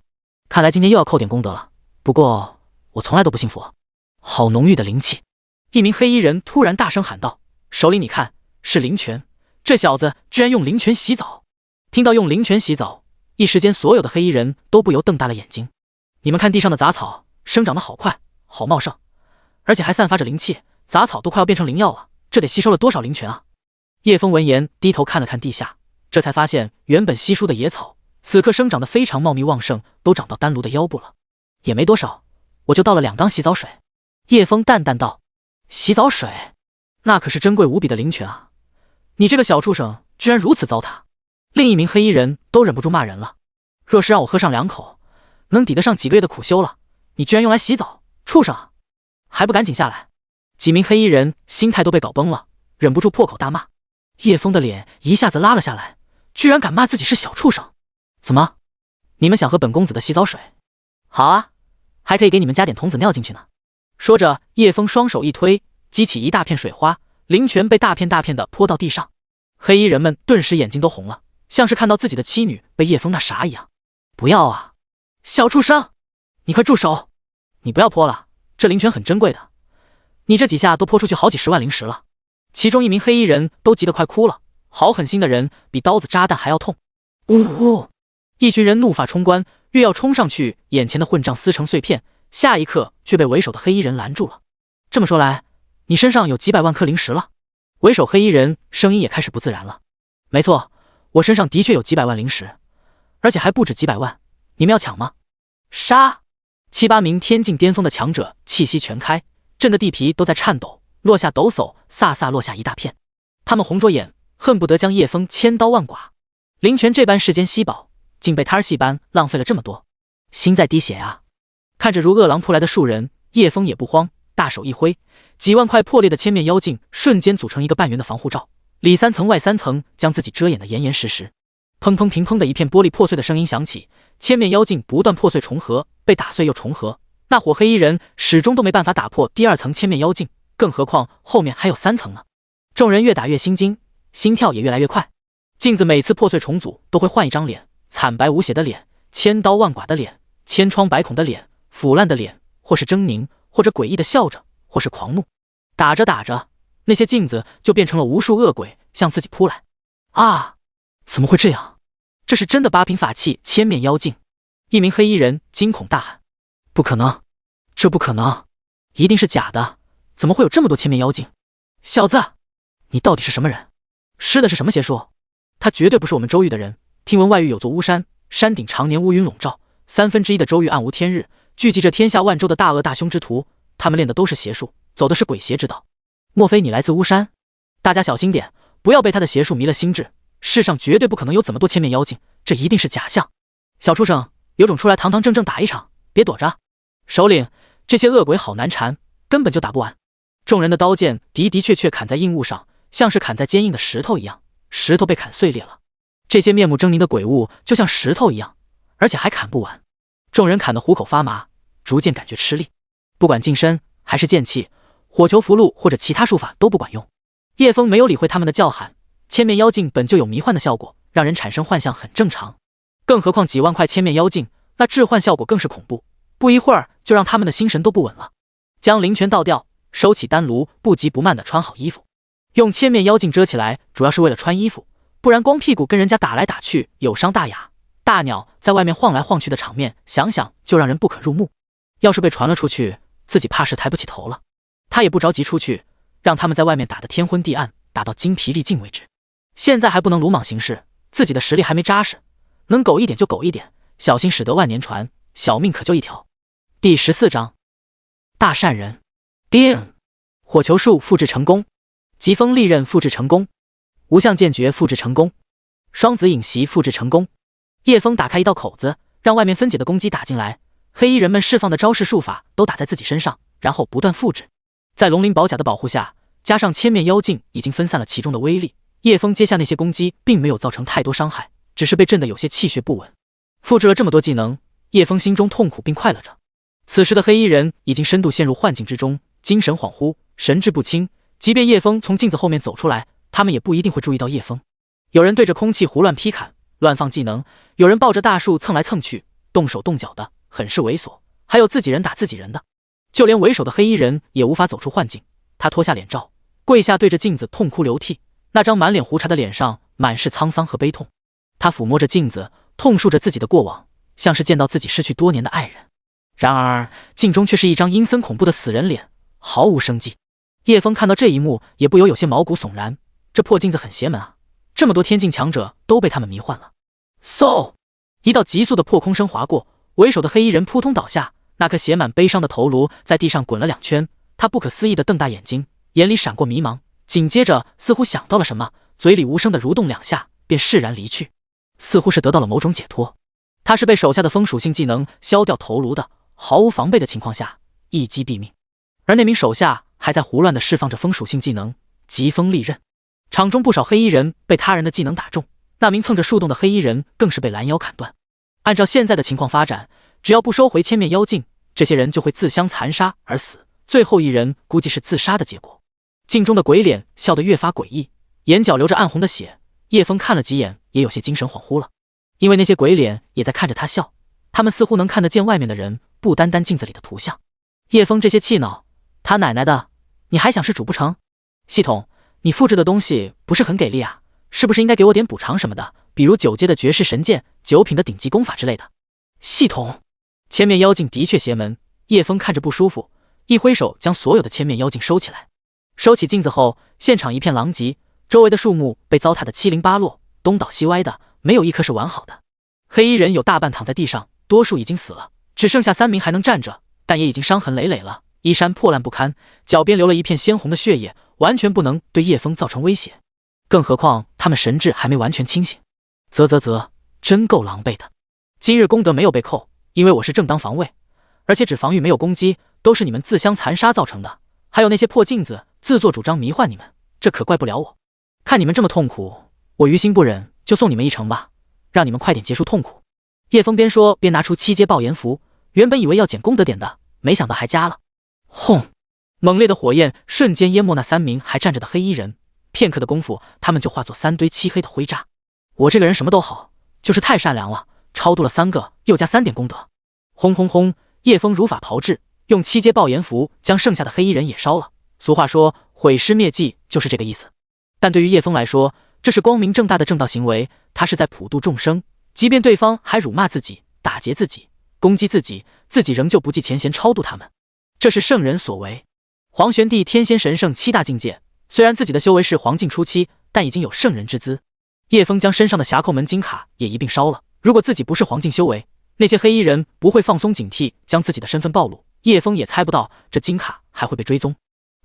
Speaker 1: 看来今天又要扣点功德了，不过我从来都不信佛。好浓郁的灵气！一名黑衣人突然大声喊道：首领你看，是灵泉，这小子居然用灵泉洗澡。听到用灵泉洗澡，一时间所有的黑衣人都不由瞪大了眼睛。你们看地上的杂草生长得好快，好茂盛，而且还散发着灵气，杂草都快要变成灵药了，这得吸收了多少灵泉啊！叶枫闻言低头看了看地下，这才发现原本稀疏的野草此刻生长得非常茂密旺盛，都长到丹炉的腰部了。也没多少，我就倒了2缸洗澡水。叶枫淡淡道：洗澡水那可是珍贵无比的灵泉啊，你这个小畜生居然如此糟蹋。另一名黑衣人都忍不住骂人了，若是让我喝上2口，能抵得上几个月的苦修了，你居然用来洗澡，畜生啊，还不赶紧下来！几名黑衣人心态都被搞崩了，忍不住破口大骂。叶枫的脸一下子拉了下来，居然敢骂自己是小畜生。怎么，你们想喝本公子的洗澡水？好啊，还可以给你们加点童子尿进去呢。说着，叶枫双手一推，激起一大片水花，灵泉被大片大片的泼到地上。黑衣人们顿时眼睛都红了，像是看到自己的妻女被叶枫那啥一样。不要啊，小畜生，你快住手！你不要泼了，这灵泉很珍贵的，你这几下都泼出去好几10万灵石了。其中一名黑衣人都急得快哭了，好狠心的人比刀子扎蛋还要痛。呜呼！一群人怒发冲冠，越要冲上去，眼前的混账撕成碎片，下一刻却被为首的黑衣人拦住了。这么说来，你身上有几百万颗灵石了？为首黑衣人声音也开始不自然了。没错，我身上的确有几百万灵石，而且还不止几百万。你们要抢吗？杀！7、8名天境巅峰的强者气息全开，震得地皮都在颤抖，落下抖擞，飒飒落下一大片。他们红着眼，恨不得将叶枫千刀万剐。灵泉这般世间稀宝，竟被摊戏般浪费了这么多，心在滴血啊！看着如饿狼扑来的数人，叶枫也不慌，大手一挥，几万块破裂的千面妖镜瞬间组成一个半圆的防护罩，里3层外3层，将自己遮掩得严严实实。砰砰乒砰的一片玻璃破碎的声音响起，千面妖镜不断破碎重合，被打碎又重合。那伙黑衣人始终都没办法打破第2层千面妖镜，更何况后面还有3层呢？众人越打越心惊，心跳也越来越快。镜子每次破碎重组都会换一张脸，惨白无血的脸，千刀万剐的脸，千疮百孔的脸，腐烂的脸，或是狰狞，或者诡异的笑着，或是狂怒。打着打着，那些镜子就变成了无数恶鬼向自己扑来。啊！怎么会这样？这是真的八品法器千面妖镜！一名黑衣人惊恐大喊：“不可能，这不可能，一定是假的！怎么会有这么多千面妖镜？小子，你到底是什么人？施的是什么邪术？他绝对不是我们周域的人。听闻外域有座巫山，山顶常年乌云笼罩，1/3的周域暗无天日，聚集着天下万州的大恶大凶之徒，他们练的都是邪术，走的是鬼邪之道。莫非你来自巫山？大家小心点，不要被他的邪术迷了心智。世上绝对不可能有这么多千面妖镜，这一定是假象。小畜生，有种出来堂堂正正打一场，别躲着！首领，这些恶鬼好难缠，根本就打不完。”众人的刀剑的确砍在硬物上，像是砍在坚硬的石头一样，石头被砍碎裂了。这些面目狰狞的鬼物就像石头一样，而且还砍不完。众人砍得虎口发麻，逐渐感觉吃力。不管近身还是剑气，火球符箓或者其他术法都不管用。叶枫没有理会他们的叫喊，千面妖镜本就有迷幻的效果，让人产生幻象很正常。更何况几万块千面妖镜，那置换效果更是恐怖，不一会儿就让他们的心神都不稳了。将灵泉倒掉，收起丹炉，不急不慢地穿好衣服。用千面妖镜遮起来，主要是为了穿衣服，不然光屁股跟人家打来打去，有伤大雅。大鸟在外面晃来晃去的场面，想想就让人不可入目。要是被传了出去，自己怕是抬不起头了。他也不着急出去，让他们在外面打得天昏地暗，打到精疲力尽为止。现在还不能鲁莽行事，自己的实力还没扎实，能苟一点就苟一点，小心驶得万年船，小命可就一条。第14章，大善人。叮！火球术复制成功，疾风利刃复制成功，无相剑诀复制成功，双子影袭复制成功。叶枫打开一道口子，让外面分解的攻击打进来，黑衣人们释放的招式术法都打在自己身上，然后不断复制。在龙鳞宝甲的保护下，加上千面妖镜已经分散了其中的威力，叶枫接下那些攻击并没有造成太多伤害，只是被震得有些气血不稳。复制了这么多技能，叶枫心中痛苦并快乐着。此时的黑衣人已经深度陷入幻境之中，精神恍惚，神志不清，即便叶枫从镜子后面走出来，他们也不一定会注意到叶枫。有人对着空气胡乱劈砍，乱放技能，有人抱着大树蹭来蹭去，动手动脚的，很是猥琐，还有自己人打自己人的。就连为首的黑衣人也无法走出幻境，他脱下脸罩，跪下对着镜子痛哭流涕，那张满脸胡茬的脸上满是沧桑和悲痛。他抚摸着镜子，痛述着自己的过往，像是见到自己失去多年的爱人。然而镜中却是一张阴森恐怖的死人脸，毫无生机。叶枫看到这一幕，也不由有些毛骨悚然，这破镜子很邪门啊，这么多天境强者都被他们迷幻了。嗖！一道急速的破空声划过，为首的黑衣人扑通倒下，那颗写满悲伤的头颅在地上滚了2圈，他不可思议地瞪大眼睛，眼里闪过迷茫，紧接着似乎想到了什么，嘴里无声地蠕动2下，便释然离去，似乎是得到了某种解脱。他是被手下的风属性技能削掉头颅的，毫无防备的情况下一击毙命，而那名手下还在胡乱地释放着风属性技能疾风利刃。场中不少黑衣人被他人的技能打中，那名蹭着树洞的黑衣人更是被拦腰砍断。按照现在的情况发展，只要不收回千面妖镜，这些人就会自相残杀而死，最后一人估计是自杀的结果。镜中的鬼脸笑得越发诡异，眼角流着暗红的血，叶枫看了几眼也有些精神恍惚了，因为那些鬼脸也在看着他笑，他们似乎能看得见外面的人，不单单镜子里的图像。叶枫这些气恼，他奶奶的，你还想是主不成？系统，你复制的东西不是很给力啊，是不是应该给我点补偿什么的，比如9阶的绝世神剑，9品的顶级功法之类的。系统，千面妖镜的确邪门，叶枫看着不舒服，一挥手将所有的千面妖镜收起来。收起镜子后，现场一片狼藉，周围的树木被糟蹋得七零八落，东倒西歪的，没有一棵是完好的。黑衣人有大半躺在地上，多数已经死了，只剩下3名还能站着，但也已经伤痕累累了，衣衫破烂不堪，脚边流了一片鲜红的血液，完全不能对叶枫造成威胁。更何况他们神智还没完全清醒。真够狼狈的。今日功德没有被扣，因为我是正当防卫，而且只防御没有攻击，都是你们自相残杀造成的。还有那些破镜子自作主张迷幻你们，这可怪不了我。看你们这么痛苦，我于心不忍，就送你们一程吧，让你们快点结束痛苦。叶枫边说边拿出7阶爆炎符，原本以为要减功德点的，没想到还加了。轰！猛烈的火焰瞬间淹没那3名还站着的黑衣人，片刻的功夫，他们就化作3堆漆黑的灰渣。我这个人什么都好，就是太善良了，超度了3个，又加3点功德。轰轰轰！叶枫如法炮制，用7阶爆炎符将剩下的黑衣人也烧了。俗话说毁尸灭迹就是这个意思。但对于叶枫来说，这是光明正大的正道行为，他是在普度众生，即便对方还辱骂自己、打劫自己、攻击自己，自己仍旧不计前嫌超度他们，这是圣人所为。黄玄帝天仙神圣7大境界，虽然自己的修为是黄境初期，但已经有圣人之姿。叶枫将身上的侠寇门金卡也一并烧了。如果自己不是黄境修为，那些黑衣人不会放松警惕，将自己的身份暴露。叶枫也猜不到这金卡还会被追踪。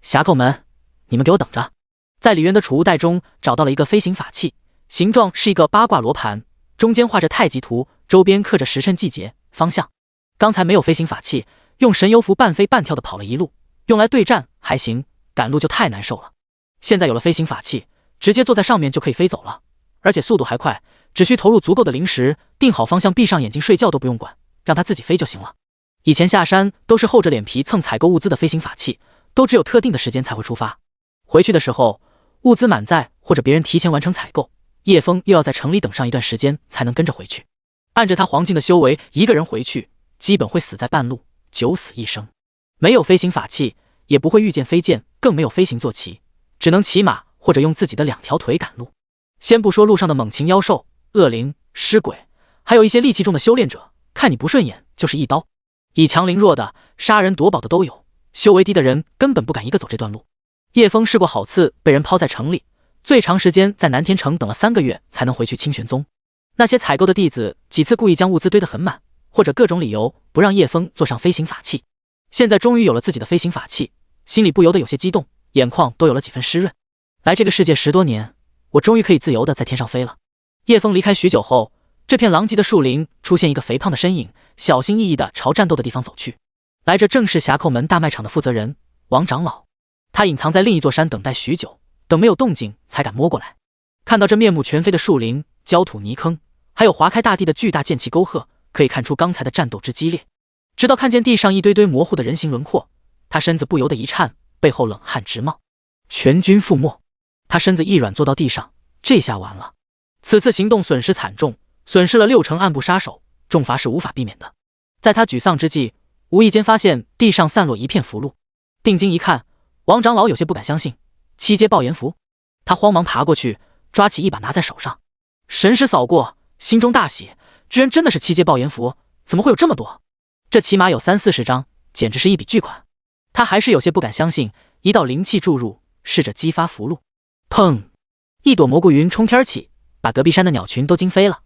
Speaker 1: 侠寇门，你们给我等着！在李渊的储物袋中找到了一个飞行法器，形状是一个八卦罗盘，中间画着太极图，周边刻着时辰季节、方向。刚才没有飞行法器，用神游符半飞半跳的跑了一路，用来对战还行，赶路就太难受了。现在有了飞行法器，直接坐在上面就可以飞走了，而且速度还快，只需投入足够的灵石，定好方向，闭上眼睛睡觉都不用管，让它自己飞就行了。以前下山都是厚着脸皮蹭采购物资的飞行法器，都只有特定的时间才会出发。回去的时候，物资满载或者别人提前完成采购，叶枫又要在城里等上一段时间才能跟着回去。按着他黄境的修为，一个人回去基本会死在半路，九死一生。没有飞行法器，也不会御剑飞剑，更没有飞行坐骑，只能骑马或者用自己的2条腿赶路。先不说路上的猛禽妖兽、恶灵、尸鬼，还有一些戾气重的修炼者，看你不顺眼就是一刀。以强凌弱的、杀人夺宝的都有，修为低的人根本不敢一个走这段路。叶枫试过好次被人抛在城里，最长时间在南天城等了3个月才能回去清玄宗。那些采购的弟子几次故意将物资堆得很满，或者各种理由不让叶枫坐上飞行法器。现在终于有了自己的飞行法器，心里不由得有些激动，眼眶都有了几分湿润。来这个世界10多年，我终于可以自由地在天上飞了。叶枫离开许久后，这片狼藉的树林出现一个肥胖的身影，小心翼翼地朝战斗的地方走去。来者正是侠寇门大卖场的负责人王长老，他隐藏在另一座山等待许久，等没有动静才敢摸过来。看到这面目全非的树林、焦土泥坑，还有划开大地的巨大剑气沟壑，可以看出刚才的战斗之激烈。直到看见地上一堆堆模糊的人形轮廓，他身子不由得一颤，背后冷汗直冒。全军覆没！他身子一软坐到地上，这下完了。此次行动损失惨重，损失了6成暗部杀手，重罚是无法避免的。在他沮丧之际，无意间发现地上散落一片符箓，定睛一看，王长老有些不敢相信，7阶爆炎符。他慌忙爬过去，抓起一把拿在手上，神识扫过，心中大喜，居然真的是7阶爆炎符，怎么会有这么多？这起码有30-40张，简直是一笔巨款。他还是有些不敢相信，一道灵气注入，试着激发符箓。砰！一朵蘑菇云冲天起，把隔壁山的鸟群都惊飞了。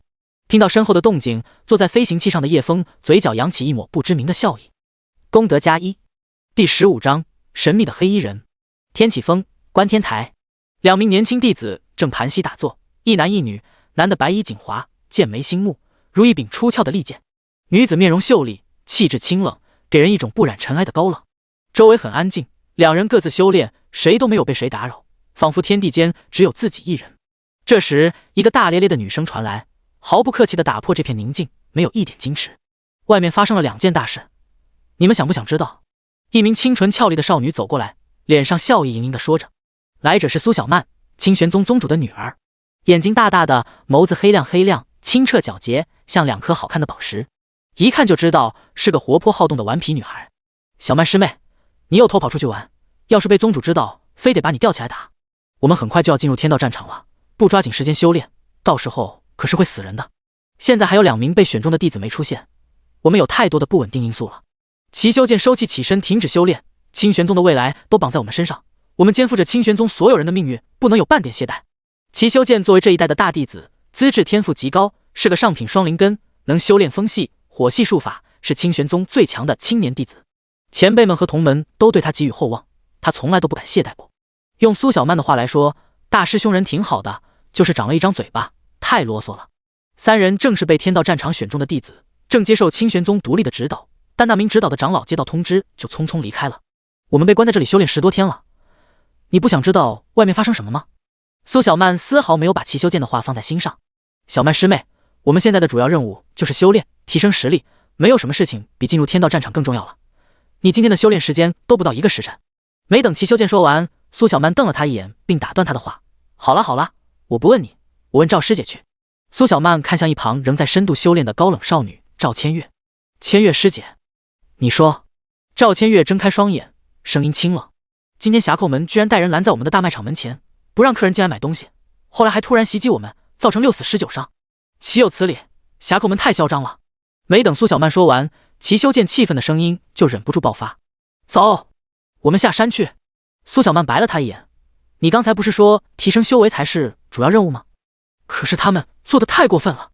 Speaker 1: 听到身后的动静，坐在飞行器上的叶枫嘴角扬起一抹不知名的笑意。功德+1。第15章神秘的黑衣人。天启峰观天台，2名年轻弟子正盘膝打坐，一男一女，男的白衣锦华，剑眉星目，如一柄出鞘的利剑；女子面容秀丽，气质清冷，给人一种不染尘埃的高冷。周围很安静，2人各自修炼，谁都没有被谁打扰，仿佛天地间只有自己一人。这时，一个大咧咧的女声传来，毫不客气地打破这片宁静，没有一点矜持。外面发生了2件大事，你们想不想知道？一名清纯俏丽的少女走过来，脸上笑意盈盈地说着。来者是苏小曼，清玄宗宗主的女儿，眼睛大大的，眸子黑亮黑亮，清澈皎洁，像2颗好看的宝石，一看就知道是个活泼好动的顽皮女孩。小曼师妹，你又偷跑出去玩，要是被宗主知道，非得把你吊起来打。我们很快就要进入天道战场了，不抓紧时间修炼，到时候可是会死人的。现在还有2名被选中的弟子没出现，我们有太多的不稳定因素了。齐修剑收气起身，停止修炼。清玄宗的未来都绑在我们身上，我们肩负着清玄宗所有人的命运，不能有半点懈怠。齐修剑作为这一代的大弟子，资质天赋极高，是个上品双灵根，能修炼风系、火系术法，是清玄宗最强的青年弟子。前辈们和同门都对他寄予厚望，他从来都不敢懈怠过。用苏小曼的话来说，大师兄人挺好的，就是长了一张嘴巴，太啰嗦了。3人正是被天道战场选中的弟子，正接受清玄宗独立的指导，但那名指导的长老接到通知就匆匆离开了。我们被关在这里修炼10多天了，你不想知道外面发生什么吗？苏小曼丝毫没有把齐修剑的话放在心上。小曼师妹，我们现在的主要任务就是修炼，提升实力，没有什么事情比进入天道战场更重要了。你今天的修炼时间都不到1个时辰。没等齐修剑说完，苏小曼瞪了他一眼，并打断他的话。好了好了，我不问你，我问赵师姐去。苏小曼看向一旁仍在深度修炼的高冷少女赵千月。千月师姐，你说。赵千月睁开双眼，声音清冷。今天侠寇门居然带人拦在我们的大卖场门前，不让客人进来买东西，后来还突然袭击我们，造成6死19伤，岂有此理！侠客们太嚣张了！没等苏小曼说完，齐修剑气愤的声音就忍不住爆发：走，我们下山去！苏小曼白了他一眼：你刚才不是说提升修为才是主要任务吗？可是他们做得太过分了！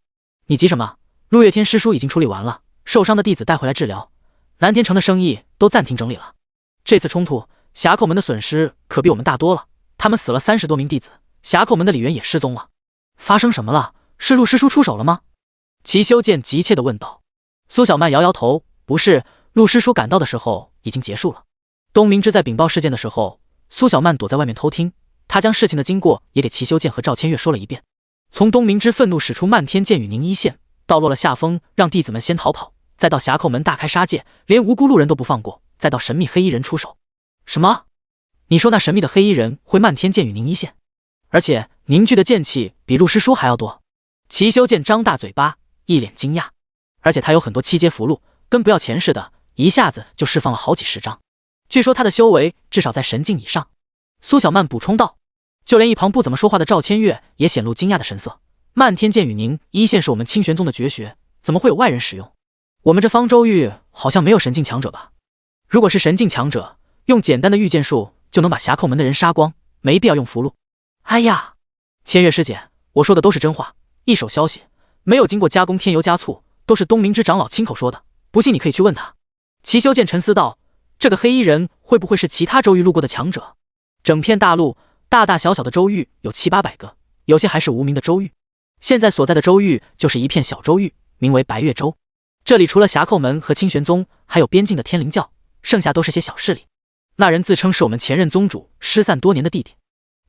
Speaker 1: 你急什么？陆月天师叔已经处理完了，受伤的弟子带回来治疗，南天城的生意都暂停整理了。这次冲突，侠寇门的损失可比我们大多了，他们死了30多名弟子，侠寇门的李元也失踪了。发生什么了？是陆师叔出手了吗？齐修剑急切地问道。苏小曼摇摇头，不是，陆师叔赶到的时候已经结束了。东明之在禀报事件的时候，苏小曼躲在外面偷听，他将事情的经过也给齐修剑和赵千月说了一遍。从东明之愤怒使出漫天剑雨凝一线，到落了下风让弟子们先逃跑，再到峡口门大开杀戒，连无辜路人都不放过，再到神秘黑衣人出手。什么？你说那神秘的黑衣人会漫天剑雨凝一线，而且凝聚的剑气比陆师叔还要多？齐修剑张大嘴巴，一脸惊讶。而且他有很多七阶符箓，跟不要钱似的，一下子就释放了好几10张。据说他的修为至少在神境以上。苏小曼补充道。就连一旁不怎么说话的赵千月也显露惊讶的神色。漫天剑雨凝一线是我们清玄宗的绝学，怎么会有外人使用？我们这方舟域好像没有神境强者吧？如果是神境强者，用简单的御剑术就能把峡口门的人杀光，没必要用符箓。哎呀，千月师姐，我说的都是真话，一手消息，没有经过加工添油加醋，都是东明之长老亲口说的，不信你可以去问他。齐修剑沉思道，这个黑衣人会不会是其他州域路过的强者？整片大陆大大小小的州域有700-800个，有些还是无名的州域。现在所在的州域就是一片小州域，名为白月州。这里除了峡寇门和清玄宗，还有边境的天灵教，剩下都是些小势力。那人自称是我们前任宗主失散多年的弟弟。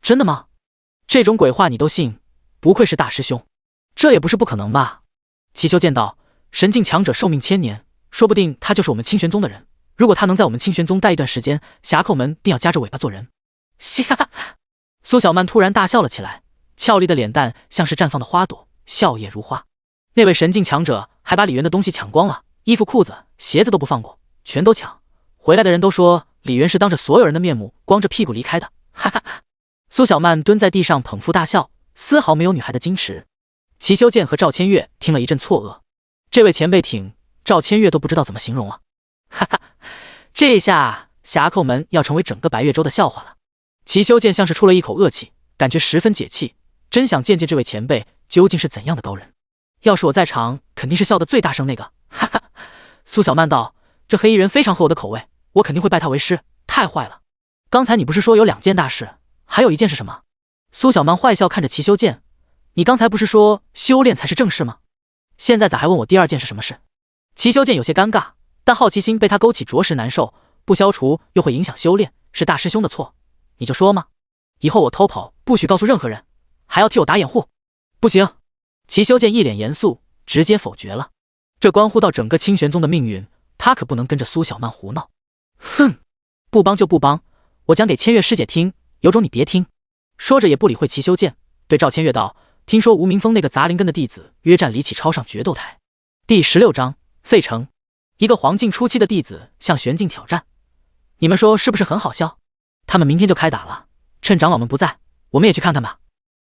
Speaker 1: 真的吗？这种鬼话你都信？不愧是大师兄。这也不是不可能吧？齐修剑道，神境强者寿命1000年，说不定他就是我们清玄宗的人。如果他能在我们清玄宗待一段时间，峡寇门定要夹着尾巴做人。嘻哈哈！苏小曼突然大笑了起来，俏丽的脸蛋像是绽放的花朵，笑靥如花。那位神境强者还把李元的东西抢光了，衣服裤子鞋子都不放过，全都抢。回来的人都说李元是当着所有人的面目光着屁股离开的，哈哈哈！苏小曼蹲在地上捧腹大笑，丝毫没有女孩的矜持。齐修剑和赵千月听了一阵错愕，这位前辈挺，赵千月都不知道怎么形容了。哈哈，这下峡寇门要成为整个白月州的笑话了。齐修剑像是出了一口恶气，感觉十分解气，真想见见这位前辈究竟是怎样的高人。要是我在场，肯定是笑得最大声那个。哈哈，苏小曼道，这黑衣人非常合我的口味，我肯定会拜他为师，太坏了。刚才你不是说有2件大事，还有一件是什么？苏小曼坏笑看着齐修剑，你刚才不是说修炼才是正事吗？现在咋还问我第2件是什么事？齐修剑有些尴尬，但好奇心被他勾起着实难受，不消除又会影响修炼，是大师兄的错。你就说嘛，以后我偷跑不许告诉任何人，还要替我打掩护。不行！齐修剑一脸严肃，直接否决了。这关乎到整个清玄宗的命运，他可不能跟着苏小曼胡闹。哼，不帮就不帮，我讲给千月师姐听，有种你别听。说着也不理会齐修剑，对赵千月道，听说无名峰那个杂灵根的弟子约战李启超上决斗台。第16章费城，一个黄境初期的弟子向玄境挑战，你们说是不是很好笑？他们明天就开打了，趁长老们不在，我们也去看看吧。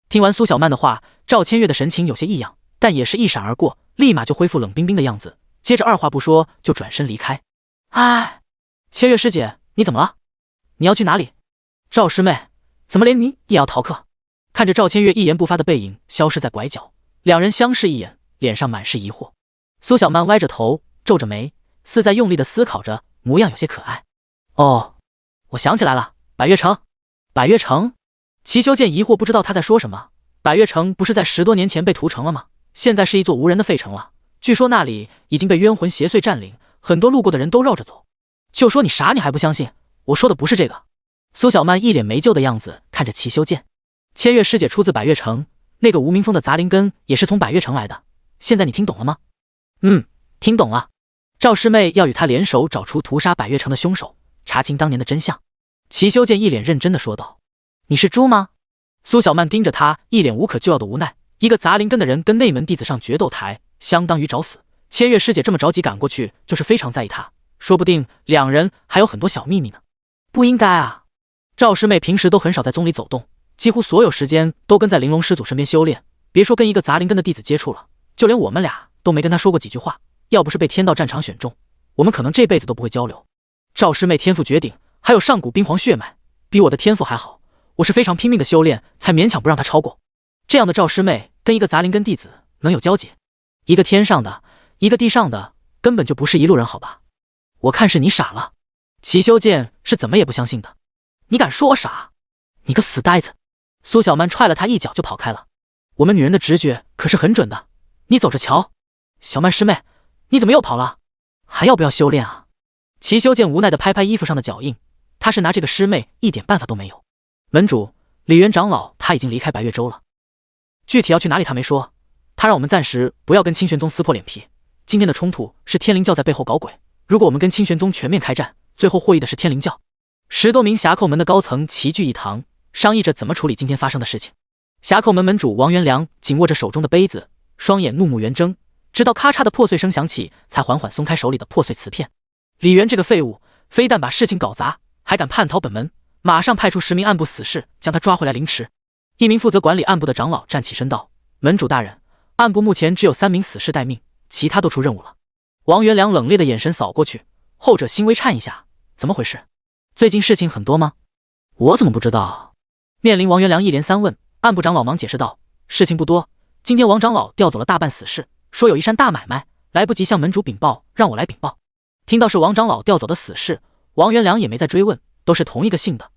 Speaker 1: 听完苏小曼的话，赵千月的神情有些异样，但也是一闪而过，立马就恢复冷冰冰的样子，接着二话不说就转身离开。哎，千月师姐，你怎么了？你要去哪里？赵师妹，怎么连你也要逃课？看着赵千月一言不发的背影消失在拐角，两人相视一眼，脸上满是疑惑。苏小曼歪着头，皱着眉，似在用力的思考着，模样有些可爱。哦，我想起来了，百越城。百越城？齐修剑疑惑，不知道他在说什么。百越城不是在10多年前被屠城了吗？现在是一座无人的废城了。据说那里已经被冤魂邪祟占领，很多路过的人都绕着走。就说你傻，你还不相信？我说的不是这个。苏小曼一脸没救的样子看着齐修剑。千月师姐出自百越城，那个无名峰的杂灵根也是从百越城来的。现在你听懂了吗？听懂了。赵师妹要与他联手找出屠杀百越城的凶手，查清当年的真相。齐修剑一脸认真的说道。你是猪吗？苏小曼盯着他，一脸无可救药的无奈。一个杂灵根的人跟内门弟子上决斗台，相当于找死。千月师姐这么着急赶过去，就是非常在意他，说不定两人还有很多小秘密呢。不应该啊。赵师妹平时都很少在宗里走动，几乎所有时间都跟在玲珑师祖身边修炼，别说跟一个杂灵根的弟子接触了，就连我们俩都没跟他说过几句话，要不是被天道战场选中，我们可能这辈子都不会交流。赵师妹天赋绝顶，还有上古冰皇血脉，比我的天赋还好，我是非常拼命的修炼，才勉强不让她超过。这样的赵师妹跟一个杂灵根弟子能有交集？一个天上的，一个地上的，根本就不是一路人，好吧？我看是你傻了。齐修剑是怎么也不相信的。你敢说我傻？你个死呆子！苏小曼踹了他一脚就跑开了。我们女人的直觉可是很准的，你走着瞧。小曼师妹，你怎么又跑了？还要不要修炼啊？齐修剑无奈地拍拍衣服上的脚印，他是拿这个师妹一点办法都没有。门主，李元长老他已经离开白月州了，具体要去哪里他没说，他让我们暂时不要跟清玄宗撕破脸皮。今天的冲突是天灵教在背后搞鬼，如果我们跟清玄宗全面开战，最后获益的是天灵教。10多名侠寇门的高层齐聚一堂，商议着怎么处理今天发生的事情。侠寇门门主王元良紧握着手中的杯子，双眼怒目圆睁，直到咔嚓的破碎声响起，才缓缓松开手里的破碎瓷片。李元这个废物，非但把事情搞砸，还敢叛逃本门，马上派出10名暗部死士将他抓回来凌迟。一名负责管理暗部的长老站起身道：“门主大人，暗部目前只有3名死士待命，其他都出任务了。”王元良冷冽的眼神扫过去，后者心微颤一下，怎么回事？最近事情很多吗？我怎么不知道？面临王元良一连3问，暗部长老忙解释道：“事情不多，今天王长老调走了大半死士，说有一扇大买卖，来不及向门主禀报，让我来禀报。”听到是王长老调走的死士，王元良也没再追问，都是同一个姓的。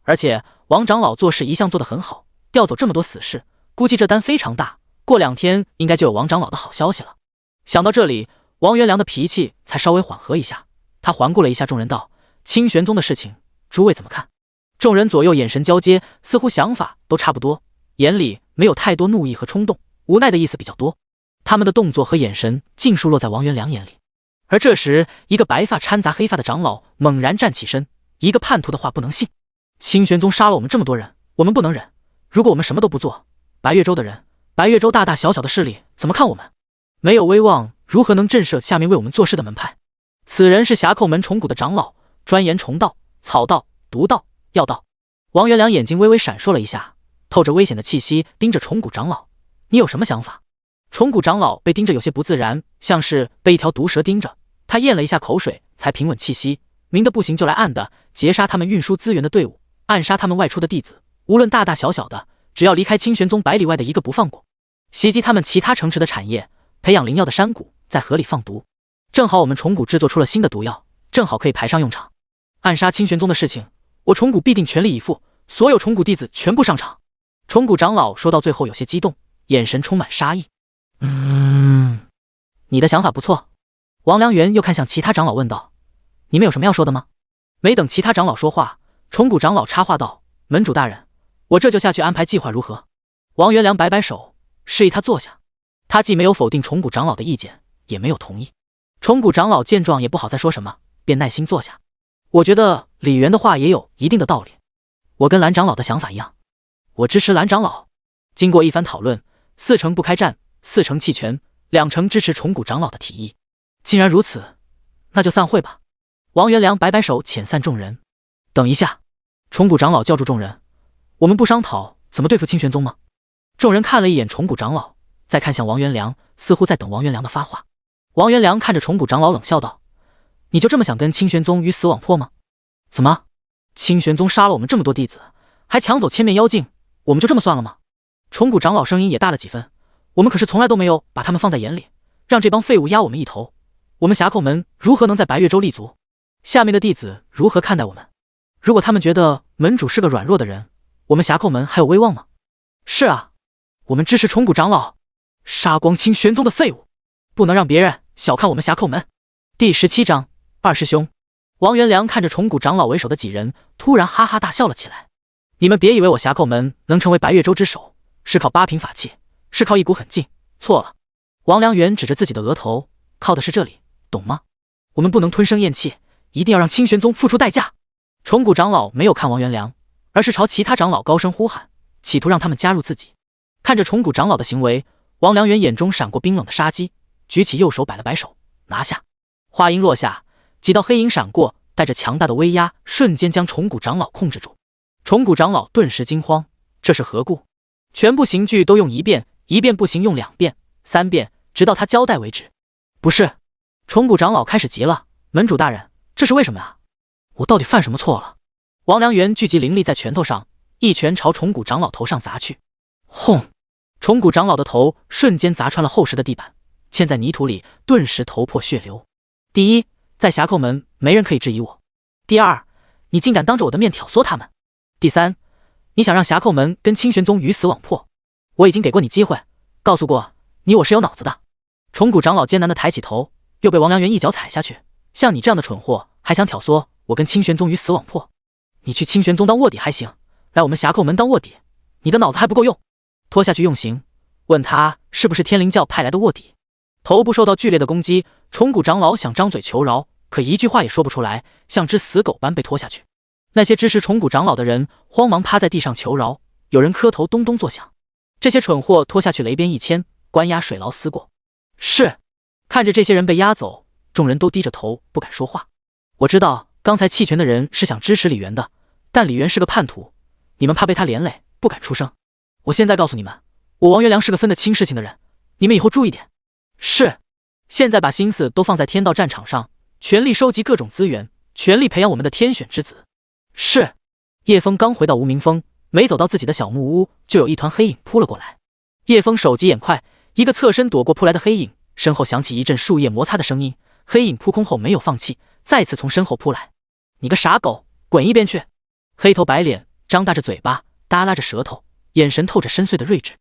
Speaker 1: 而且王长老做事一向做得很好，调走这么多死士，估计这单非常大，过2天应该就有王长老的好消息了。想到这里，王元良的脾气才稍微缓和一下，他环顾了一下众人道：“清玄宗的事情，诸位怎么看？”众人左右眼神交接，似乎想法都差不多，眼里没有太多怒意和冲动，无奈的意思比较多。他们的动作和眼神尽数落在王元良眼里。而这时，一个白发掺杂黑发的长老猛然站起身：“一个叛徒的话不能信。清玄宗杀了我们这么多人，我们不能忍。如果我们什么都不做，白月州的人，白月州大大小小的势力怎么看我们？没有威望，如何能震慑下面为我们做事的门派？”此人是侠寇门虫谷的长老，专研虫道、草道、毒道、药道。王元良眼睛微微闪烁了一下，透着危险的气息，盯着虫谷长老：“你有什么想法？”虫谷长老被盯着有些不自然，像是被一条毒蛇盯着。他咽了一下口水，才平稳气息：“明的不行就来暗的，截杀他们运输资源的队伍，暗杀他们外出的弟子，无论大大小小的，只要离开清玄宗100里外的一个不放过。袭击他们其他城池的产业，培养灵药的山谷，在河里放毒。正好我们虫谷制作出了新的毒药，正好可以派上用场。暗杀清玄宗的事情，我虫谷必定全力以赴，所有虫谷弟子全部上场。”虫谷长老说到最后有些激动，眼神充满杀意。你的想法不错。王良元又看向其他长老问道：“你们有什么要说的吗？”没等其他长老说话，虫谷长老插话道：“门主大人，我这就下去安排计划，如何？”王元良摆摆手，示意他坐下。他既没有否定虫谷长老的意见，也没有同意。虫谷长老见状也不好再说什么，便耐心坐下。我觉得李元的话也有一定的道理，我跟蓝长老的想法一样，我支持蓝长老。经过一番讨论，4成不开战，4成弃权，2成支持虫谷长老的提议。既然如此，那就散会吧。王元良摆摆手，遣散众人。等一下，虫谷长老叫住众人：“我们不商讨怎么对付清玄宗吗？”众人看了一眼虫谷长老，再看向王元良，似乎在等王元良的发话。王元良看着虫谷长老冷笑道：“你就这么想跟清玄宗鱼死网破吗？怎么，清玄宗杀了我们这么多弟子，还抢走千面妖镜，我们就这么算了吗？”虫谷长老声音也大了几分：“我们可是从来都没有把他们放在眼里，让这帮废物压我们一头。我们侠寇门如何能在白月州立足？下面的弟子如何看待我们？如果他们觉得门主是个软弱的人，我们侠寇门还有威望吗？”“是啊，我们支持虫谷长老，杀光清玄宗的废物，不能让别人小看我们侠寇门。”第17章二师兄。王元良看着虫谷长老为首的几人，突然哈哈大笑了起来：“你们别以为我侠寇门能成为白月州之首，是靠8品法器，是靠一股狠劲，错了。”王良元指着自己的额头：“靠的是这里，懂吗？我们不能吞声咽气，一定要让清玄宗付出代价。”虫谷长老没有看王元良，而是朝其他长老高声呼喊，企图让他们加入自己。看着虫谷长老的行为，王良元眼中闪过冰冷的杀机，举起右手摆了摆手：“拿下！”话音落下，几道黑影闪过，带着强大的威压，瞬间将虫谷长老控制住。虫谷长老顿时惊慌，这是何故？全部刑具都用1遍，1遍不行用2遍、3遍，直到他交代为止。不是，虫谷长老开始急了，门主大人，这是为什么啊？我到底犯什么错了？王良元聚集灵力在拳头上，一拳朝虫谷长老头上砸去。轰！虫谷长老的头瞬间砸穿了厚实的地板，嵌在泥土里，顿时头破血流。第一，在峡寇门没人可以质疑我。第二，你竟敢当着我的面挑唆他们。第三，你想让峡寇门跟清玄宗鱼死网破，我已经给过你机会，告诉过你我是有脑子的。虫谷长老艰难地抬起头，又被王良元一脚踩下去。像你这样的蠢货，还想挑唆我跟清玄宗鱼死网破？你去清玄宗当卧底还行，来我们峡寇门当卧底，你的脑子还不够用。拖下去用刑，问他是不是天灵教派来的卧底。头部受到剧烈的攻击，虫谷长老想张嘴求饶，可一句话也说不出来，像只死狗般被拖下去。那些支持虫谷长老的人慌忙趴在地上求饶，有人磕头咚咚作响。这些蠢货拖下去雷鞭一牵，关押水牢思过。是。看着这些人被押走，众人都低着头不敢说话。我知道刚才弃权的人是想支持李元的，但李元是个叛徒，你们怕被他连累，不敢出声。我现在告诉你们，我王元良是个分得清事情的人，你们以后注意点。是。现在把心思都放在天道战场上，全力收集各种资源，全力培养我们的天选之子。是。叶枫刚回到无名峰，没走到自己的小木屋，就有一团黑影扑了过来。叶枫手疾眼快，一个侧身躲过扑来的黑影，身后响起一阵树叶摩擦的声音，黑影扑空后没有放弃，再次从身后扑来。你个傻狗，滚一边去！黑头白脸，张大着嘴巴，耷拉着舌头，眼神透着深邃的睿智。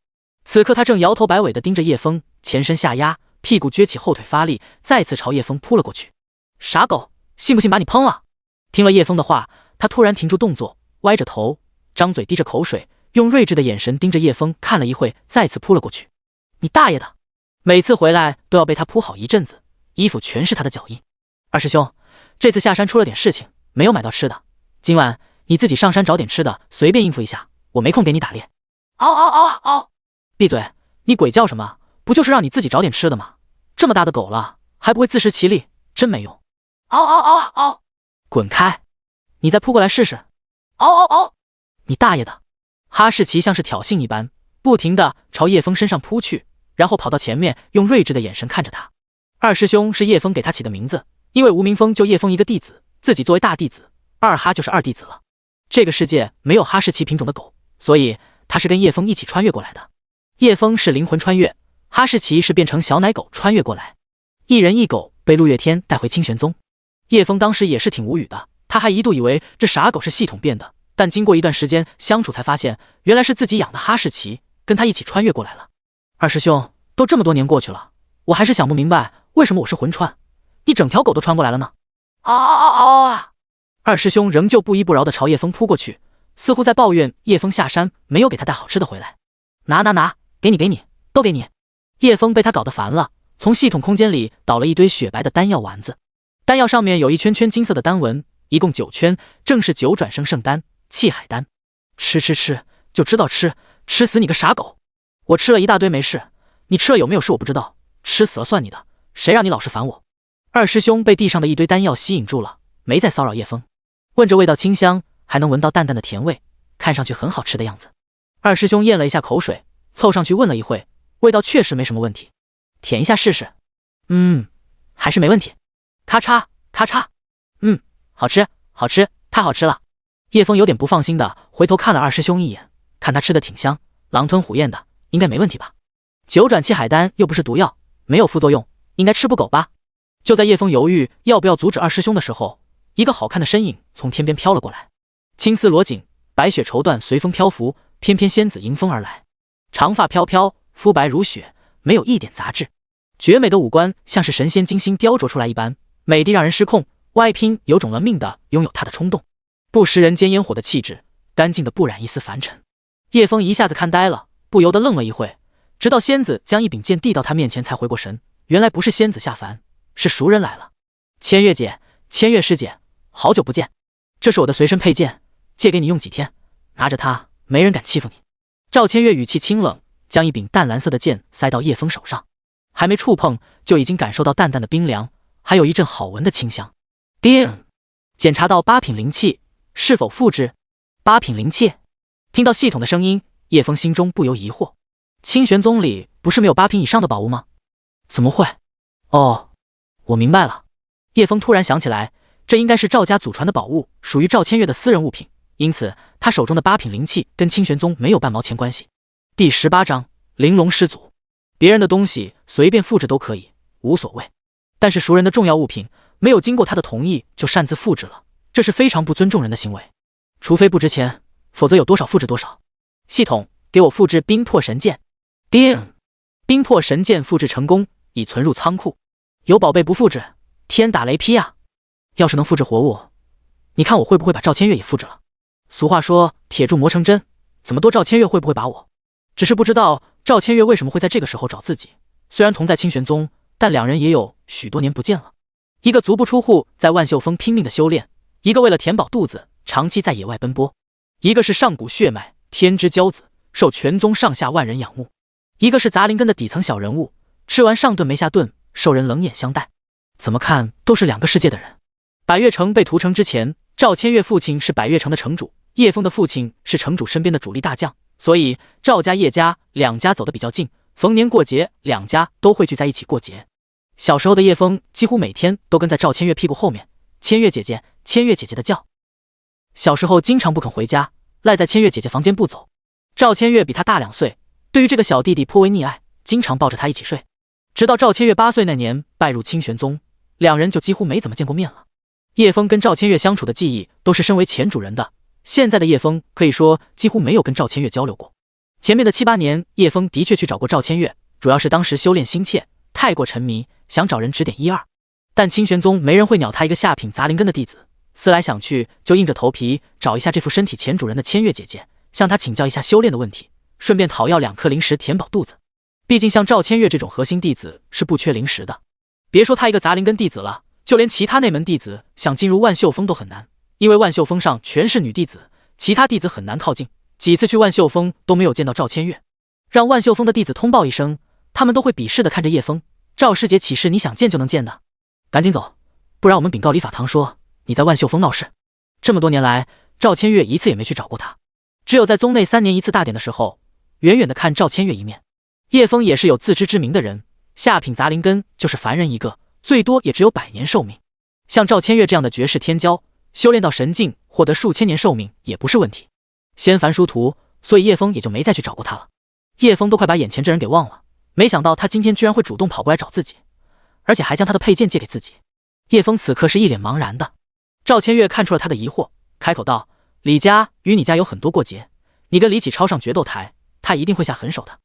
Speaker 1: 此刻他正摇头摆尾地盯着叶枫，前身下压，屁股撅起，后腿发力，再次朝叶枫扑了过去。傻狗，信不信把你烹了？听了叶枫的话，他突然停住动作，歪着头，张嘴滴着口水，用睿智的眼神盯着叶枫看了一会，再次扑了过去。你大爷的！每次回来都要被他扑好一阵子，衣服全是他的脚印。二师兄，这次下山出了点事情，没有买到吃的，今晚你自己上山找点吃的，随便应付一下，我没空给你打猎。嗷嗷嗷嗷！闭嘴！你鬼叫什么？不就是让你自己找点吃的吗？这么大的狗了，还不会自食其力，真没用！嗷嗷嗷嗷！滚开！你再扑过来试试！嗷嗷嗷！你大爷的！哈士奇像是挑衅一般，不停地朝叶枫身上扑去，然后跑到前面，用睿智的眼神看着他。二师兄是叶枫给他起的名字，因为无名峰就叶枫一个弟子，自己作为大弟子，二哈就是二弟子了。这个世界没有哈士奇品种的狗，所以他是跟叶枫一起穿越过来的。叶枫是灵魂穿越，哈士奇是变成小奶狗穿越过来，一人一狗被陆月天带回清玄宗。叶枫当时也是挺无语的，他还一度以为这傻狗是系统变的，但经过一段时间相处才发现，原来是自己养的哈士奇跟他一起穿越过来了。二师兄，都这么多年过去了，我还是想不明白为什么我是魂穿，你整条狗都穿过来了呢？嗷嗷嗷嗷啊！二师兄仍旧不依不饶地朝叶枫扑过去，似乎在抱怨叶枫下山没有给他带好吃的回来。拿，给你，都给你！叶枫被他搞得烦了，从系统空间里倒了一堆雪白的丹药丸子，丹药上面有一圈圈金色的丹纹，一共9圈，正是9转生圣丹气海丹。吃，就知道吃，吃死你个傻狗！我吃了一大堆没事，你吃了有没有事我不知道，吃死了算你的，谁让你老是烦我？二师兄被地上的一堆丹药吸引住了，没再骚扰叶枫，闻着味道清香，还能闻到淡淡的甜味，看上去很好吃的样子。二师兄咽了一下口水，凑上去问了一会，味道确实没什么问题，舔一下试试。还是没问题。咔嚓咔嚓，好吃，太好吃了。叶枫有点不放心的回头看了二师兄一眼，看他吃的挺香，狼吞虎咽的，应该没问题吧？9转气海丹又不是毒药，没有副作用，应该吃不狗吧？就在叶枫犹豫要不要阻止二师兄的时候，一个好看的身影从天边飘了过来，青丝罗锦，白雪绸缎随风漂浮，翩翩仙子迎风而来，长发飘飘，肤白如雪，没有一点杂质，绝美的五官像是神仙精心雕琢出来一般，美得让人失控，歪拼有种了命的拥有她的冲动，不食人间烟火的气质，干净的不染一丝凡尘。叶枫一下子看呆了，不由得愣了一会，直到仙子将一柄剑递到他面前才回过神，原来不是仙子下凡，是熟人来了。千月姐，千月师姐，好久不见，这是我的随身佩剑，借给你用几天，拿着它没人敢欺负你。赵千月语气清冷，将一柄淡蓝色的剑塞到叶枫手上，还没触碰就已经感受到淡淡的冰凉，还有一阵好闻的清香。叮！检查到8品灵气，是否复制？8品灵气。听到系统的声音，叶枫心中不由疑惑，清玄宗里不是没有8品以上的宝物吗？怎么会？哦，我明白了。叶枫突然想起来，这应该是赵家祖传的宝物，属于赵千月的私人物品，因此他手中的8品灵器跟清玄宗没有半毛钱关系。第18章玲珑师祖。别人的东西随便复制都可以，无所谓，但是熟人的重要物品没有经过他的同意就擅自复制了，这是非常不尊重人的行为。除非不值钱，否则有多少复制多少。系统，给我复制冰魄神剑。叮，冰魄神剑复制成功，已存入仓库。有宝贝不复制，天打雷劈啊！要是能复制活物，你看我会不会把赵千月也复制了？俗话说铁柱磨成针，怎么多赵千月会不会把我？只是不知道赵千月为什么会在这个时候找自己。虽然同在清玄宗，但两人也有许多年不见了。一个足不出户在万秀峰拼命的修炼，一个为了填饱肚子长期在野外奔波。一个是上古血脉天之骄子，受全宗上下万人仰慕；一个是杂灵根的底层小人物，吃完上顿没下顿，受人冷眼相待。怎么看都是两个世界的人。百越城被屠城之前，赵千月父亲是百越城的城主，叶枫的父亲是城主身边的主力大将，所以赵家叶家两家走得比较近，逢年过节两家都会聚在一起过节。小时候的叶枫几乎每天都跟在赵千月屁股后面，千月姐姐千月姐姐的叫。小时候经常不肯回家，赖在千月姐姐房间不走。赵千月比他大2岁，对于这个小弟弟颇为溺爱，经常抱着他一起睡。直到赵千月8岁那年拜入清玄宗，两人就几乎没怎么见过面了。叶枫跟赵千月相处的记忆都是身为前主人的，现在的叶枫可以说几乎没有跟赵千月交流过。前面的7、8年，叶枫的确去找过赵千月，主要是当时修炼心切，太过沉迷，想找人指点1、2。但清玄宗没人会鸟他一个下品杂灵根的弟子，思来想去，就硬着头皮找一下这副身体前主人的千月姐姐，向她请教一下修炼的问题，顺便讨要2颗灵石填饱肚子。毕竟像赵千月这种核心弟子是不缺灵石的，别说他一个杂灵根弟子了，就连其他内门弟子想进入万秀峰都很难，因为万秀峰上全是女弟子，其他弟子很难靠近。几次去万秀峰都没有见到赵千月，让万秀峰的弟子通报一声，他们都会鄙视的看着叶枫。赵师姐岂是你想见就能见的？赶紧走，不然我们禀告理法堂说你在万秀峰闹事。这么多年来，赵千月一次也没去找过他，只有在宗内3年1次大典的时候，远远的看赵千月一面。叶枫也是有自知之明的人，下品杂灵根就是凡人一个，最多也只有100年寿命。像赵千月这样的绝世天骄，修炼到神境，获得数千年寿命也不是问题。仙凡殊途，所以叶枫也就没再去找过他了。叶枫都快把眼前这人给忘了，没想到他今天居然会主动跑过来找自己，而且还将他的佩剑借给自己。叶枫此刻是一脸茫然的。赵千月看出了他的疑惑，开口道：李家与你家有很多过节，你跟李启超上决斗台，他一定会下狠手的。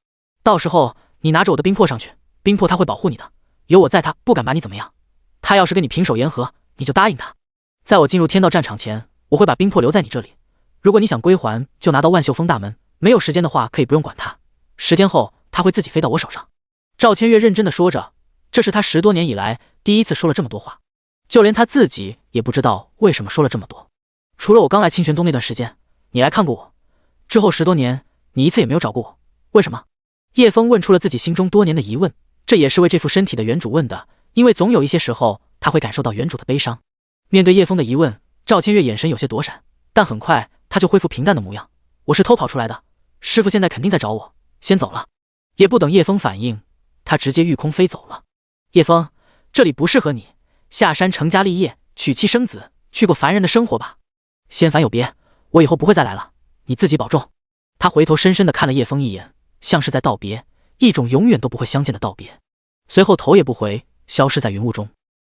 Speaker 1: 到时候你拿着我的冰魄上去，冰魄他会保护你的，有我在他不敢把你怎么样。他要是跟你平手言和，你就答应他。在我进入天道战场前，我会把冰魄留在你这里，如果你想归还，就拿到万秀峰大门，没有时间的话可以不用管他，10天后他会自己飞到我手上。赵千月认真的说着，这是他10多年以来第一次说了这么多话，就连他自己也不知道为什么说了这么多。除了我刚来清玄宗那段时间，你来看过我，之后10多年你一次也没有找过我，为什么？叶枫问出了自己心中多年的疑问，这也是为这副身体的原主问的，因为总有一些时候他会感受到原主的悲伤。面对叶枫的疑问，赵千月眼神有些躲闪，但很快他就恢复平淡的模样。我是偷跑出来的，师父现在肯定在找我，先走了。也不等叶枫反应，他直接御空飞走了。叶枫，这里不适合你，下山成家立业，娶妻生子，去过凡人的生活吧。仙凡有别，我以后不会再来了，你自己保重。他回头深深地看了叶枫一眼，像是在道别，一种永远都不会相见的道别。随后头也不回，消失在云雾中。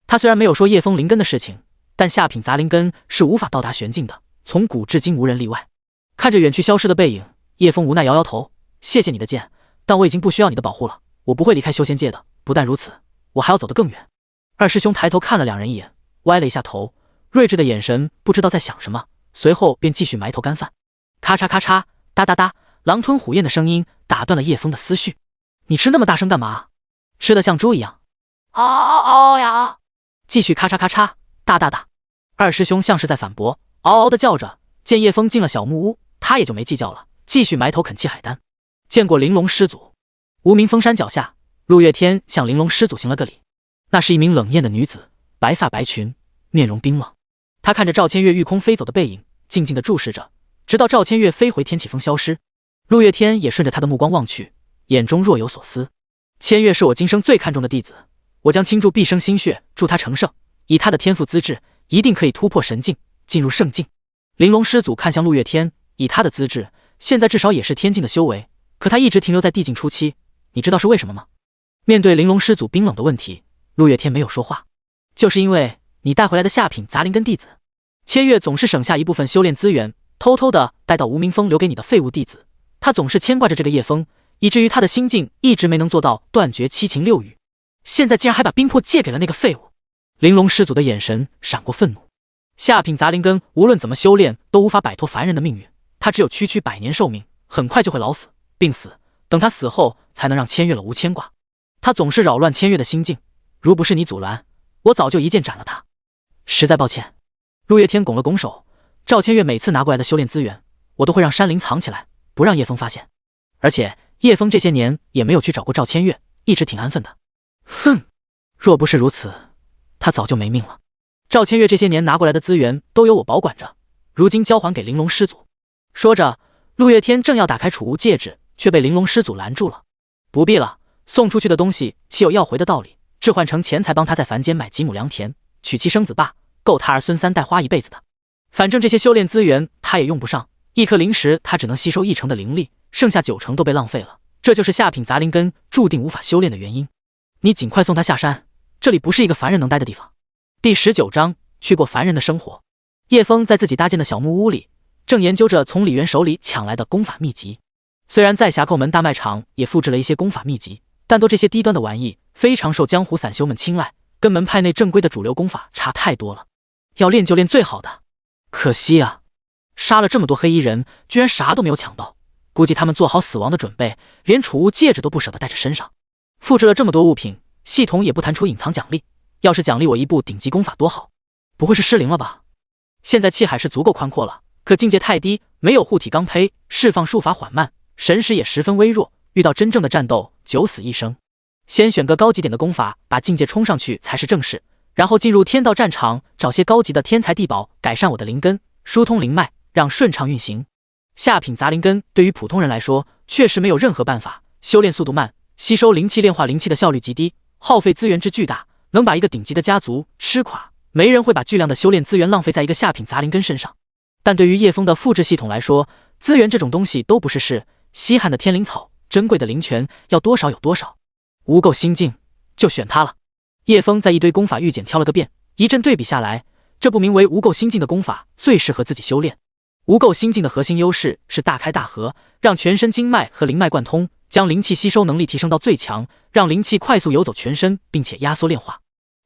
Speaker 1: 他虽然没有说叶枫灵根的事情，但下品杂灵根是无法到达玄境的，从古至今无人例外。看着远去消失的背影，叶枫无奈摇摇头，谢谢你的剑，但我已经不需要你的保护了，我不会离开修仙界的，不但如此，我还要走得更远。二师兄抬头看了两人一眼，歪了一下头，睿智的眼神不知道在想什么，随后便继续埋头干饭。咔嚓咔嚓，哒哒哒，狼吞虎咽的声音打断了叶枫的思绪。你吃那么大声干嘛？吃得像猪一样。嗷嗷嗷呀！继续咔嚓咔嚓，哒哒哒。二师兄像是在反驳，嗷嗷的叫着。见叶枫进了小木屋，他也就没计较了，继续埋头啃气海丹。见过玲珑师祖。无名峰山脚下，陆月天向玲珑师祖行了个礼。那是一名冷艳的女子，白发白裙，面容冰冷。她看着赵千月御空飞走的背影，静静地注视着，直到赵千月飞回天启峰消失。陆月天也顺着她的目光望去，眼中若有所思。千越是我今生最看重的弟子，我将倾注毕生心血助他成圣，以他的天赋资质，一定可以突破神境，进入圣境。玲珑师祖看向陆月天，以他的资质，现在至少也是天境的修为，可他一直停留在地境初期，你知道是为什么吗？面对玲珑师祖冰冷的问题，陆月天没有说话。就是因为你带回来的下品杂灵根弟子，千越总是省下一部分修炼资源，偷偷的带到无名峰留给你的废物弟子，他总是牵挂着这个叶枫，以至于他的心境一直没能做到断绝七情六欲，现在竟然还把冰魄借给了那个废物。玲珑师祖的眼神闪过愤怒。下品杂灵根无论怎么修炼都无法摆脱凡人的命运，他只有区区100年寿命，很快就会老死，病死，等他死后才能让千越了无牵挂。他总是扰乱千越的心境，如不是你阻拦，我早就一剑斩了他。实在抱歉。陆月天拱了拱手，赵千越每次拿过来的修炼资源，我都会让山林藏起来，不让叶枫发现。而且叶枫这些年也没有去找过赵千越，一直挺安分的。哼，若不是如此，他早就没命了。赵千越这些年拿过来的资源都由我保管着，如今交还给玲珑师祖。说着，陆月天正要打开储物戒指，却被玲珑师祖拦住了。不必了，送出去的东西岂有要回的道理？置换成钱财帮他在凡间买几亩良田，娶妻生子罢，够他儿孙3代花一辈子的。反正这些修炼资源他也用不上，一颗灵石他只能吸收1成的灵力，剩下9成都被浪费了。这就是下品杂灵根注定无法修炼的原因。你尽快送他下山，这里不是一个凡人能待的地方。第19章，去过凡人的生活。叶枫在自己搭建的小木屋里，正研究着从李渊手里抢来的功法秘籍。虽然在峡口门大卖场也复制了一些功法秘籍，但都这些低端的玩意，非常受江湖散修们青睐，跟门派内正规的主流功法差太多了。要练就练最好的。可惜啊，杀了这么多黑衣人，居然啥都没有抢到。估计他们做好死亡的准备，连储物戒指都不舍得带着身上。复制了这么多物品，系统也不弹出隐藏奖励。要是奖励我一部顶级功法多好，不会是失灵了吧？现在气海是足够宽阔了，可境界太低，没有护体钢胚，释放术法缓慢，神识也十分微弱，遇到真正的战斗，九死一生。先选个高级点的功法，把境界冲上去才是正事，然后进入天道战场，找些高级的天材地宝，改善我的灵根，疏通灵脉，让顺畅运行。下品杂灵根对于普通人来说，确实没有任何办法，修炼速度慢，吸收灵气炼化灵气的效率极低，耗费资源之巨大，能把一个顶级的家族吃垮。没人会把巨量的修炼资源浪费在一个下品杂灵根身上。但对于叶枫的复制系统来说，资源这种东西都不是事，稀罕的天灵草，珍贵的灵泉，要多少有多少。无垢心境，就选它了。叶枫在一堆功法御简挑了个遍，一阵对比下来，这部名为无垢心境的功法最适合自己修炼。无垢心境的核心优势是大开大合，让全身经脉和灵脉贯通，将灵气吸收能力提升到最强，让灵气快速游走全身，并且压缩炼化。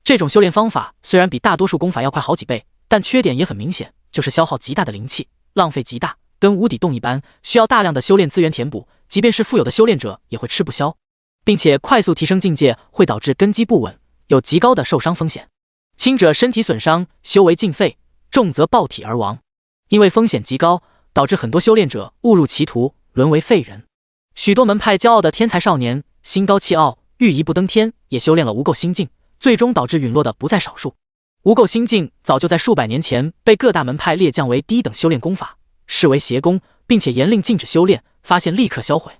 Speaker 1: 这种修炼方法虽然比大多数功法要快好几倍，但缺点也很明显，就是消耗极大的灵气，浪费极大，跟无底洞一般，需要大量的修炼资源填补，即便是富有的修炼者也会吃不消，并且快速提升境界会导致根基不稳，有极高的受伤风险。轻者身体损伤，修为尽废，重则爆体而亡。因为风险极高，导致很多修炼者误入歧途，沦为废人。许多门派骄傲的天才少年，心高气傲，欲一步登天，也修炼了无垢心境，最终导致陨落的不在少数。无垢心境早就在数百年前被各大门派列降为低等修炼功法，视为邪功，并且严令禁止修炼，发现立刻销毁。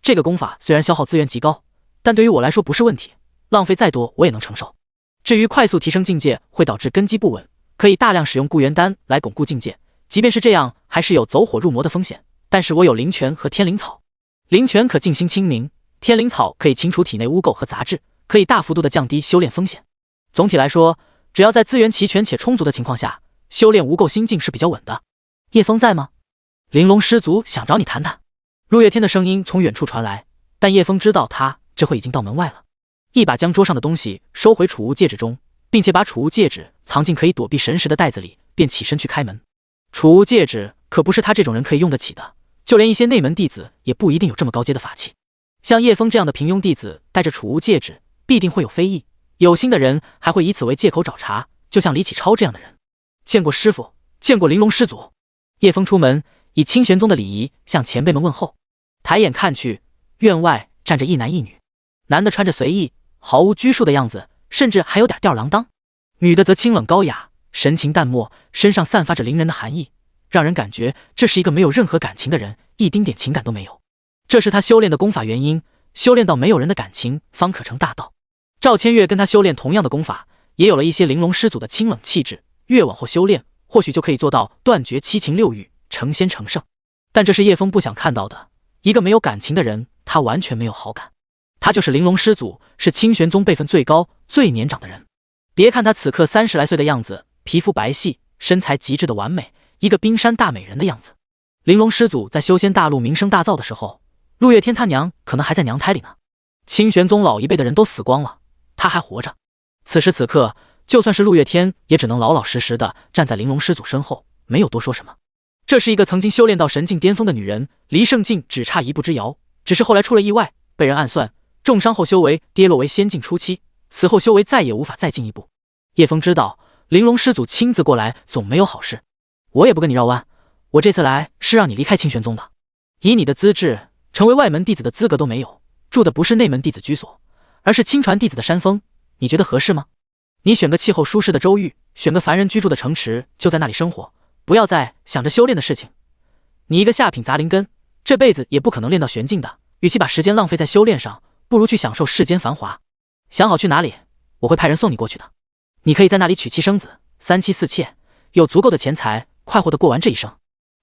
Speaker 1: 这个功法虽然消耗资源极高，但对于我来说不是问题，浪费再多我也能承受。至于快速提升境界会导致根基不稳，可以大量使用固元丹来巩固境界，即便是这样还是有走火入魔的风险，但是我有灵泉和天灵草。灵泉可静心清明，天灵草可以清除体内污垢和杂质，可以大幅度的降低修炼风险。总体来说，只要在资源齐全且充足的情况下，修炼无垢心境是比较稳的。叶枫在吗？玲珑师祖想找你谈谈。陆月天的声音从远处传来，但叶枫知道他这会已经到门外了，一把将桌上的东西收回储物戒指中，并且把储物戒指藏进可以躲避神识的袋子里，便起身去开门。储物戒指可不是他这种人可以用得起的，就连一些内门弟子也不一定有这么高阶的法器。像叶枫这样的平庸弟子带着储物戒指，必定会有非议，有心的人还会以此为借口找茬，就像李启超这样的人。见过师傅，见过玲珑师祖。叶枫出门，以清玄宗的礼仪向前辈们问候。抬眼看去，院外站着一男一女，男的穿着随意，毫无拘束的样子，甚至还有点吊儿郎当；女的则清冷高雅，神情淡漠，身上散发着凌人的寒意，让人感觉这是一个没有任何感情的人，一丁点情感都没有。这是他修炼的功法原因，修炼到没有人的感情，方可成大道。赵千月跟他修炼同样的功法，也有了一些玲珑师祖的清冷气质，越往后修炼，或许就可以做到断绝七情六欲，成仙成圣。但这是叶枫不想看到的，一个没有感情的人，他完全没有好感。他就是玲珑师祖，是清玄宗辈分最高、最年长的人。别看他此刻30来岁的样子，皮肤白皙，身材极致的完美，一个冰山大美人的样子。玲珑师祖在修仙大陆名声大噪的时候，陆月天他娘可能还在娘胎里呢。清玄宗老一辈的人都死光了，他还活着。此时此刻，就算是陆月天，也只能老老实实的站在玲珑师祖身后，没有多说什么。这是一个曾经修炼到神境巅峰的女人，离圣境只差一步之遥，只是后来出了意外，被人暗算，重伤后修为跌落为仙境初期，此后修为再也无法再进一步。叶枫知道玲珑师祖亲自过来总没有好事，我也不跟你绕弯，我这次来是让你离开清玄宗的。以你的资质，成为外门弟子的资格都没有，住的不是内门弟子居所，而是亲传弟子的山峰，你觉得合适吗？你选个气候舒适的州域，选个凡人居住的城池，就在那里生活，不要再想着修炼的事情。你一个下品杂灵根，这辈子也不可能练到玄境的，与其把时间浪费在修炼上，不如去享受世间繁华。想好去哪里，我会派人送你过去的。你可以在那里娶妻生子，3妻4妾，有足够的钱财，快活地过完这一生。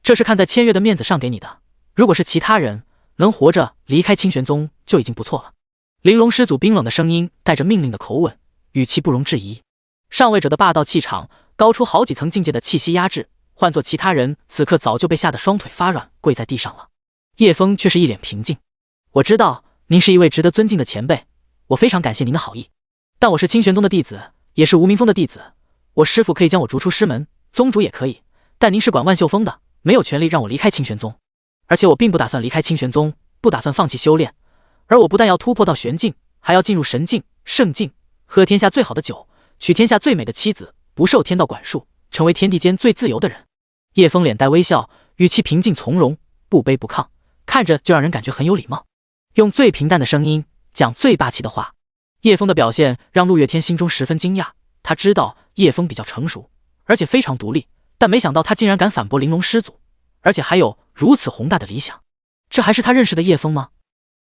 Speaker 1: 这是看在千月的面子上给你的，如果是其他人，能活着离开清玄宗就已经不错了。玲珑师祖冰冷的声音带着命令的口吻，语气不容置疑。上位者的霸道气场高出好几层境界的气息压制，换做其他人，此刻早就被吓得双腿发软，跪在地上了。叶枫却是一脸平静。我知道您是一位值得尊敬的前辈，我非常感谢您的好意，但我是清玄宗的弟子，也是无名峰的弟子，我师父可以将我逐出师门，宗主也可以，但您是管万秀峰的，没有权利让我离开清玄宗。而且我并不打算离开清玄宗，不打算放弃修炼，而我不但要突破到玄境，还要进入神境、圣境，喝天下最好的酒，娶天下最美的妻子，不受天道管束，成为天地间最自由的人。叶枫脸带微笑，语气平静从容，不卑不亢，看着就让人感觉很有礼貌，用最平淡的声音讲最霸气的话。叶枫的表现让陆月天心中十分惊讶，他知道叶枫比较成熟，而且非常独立，但没想到他竟然敢反驳玲珑师祖，而且还有如此宏大的理想。这还是他认识的叶枫吗？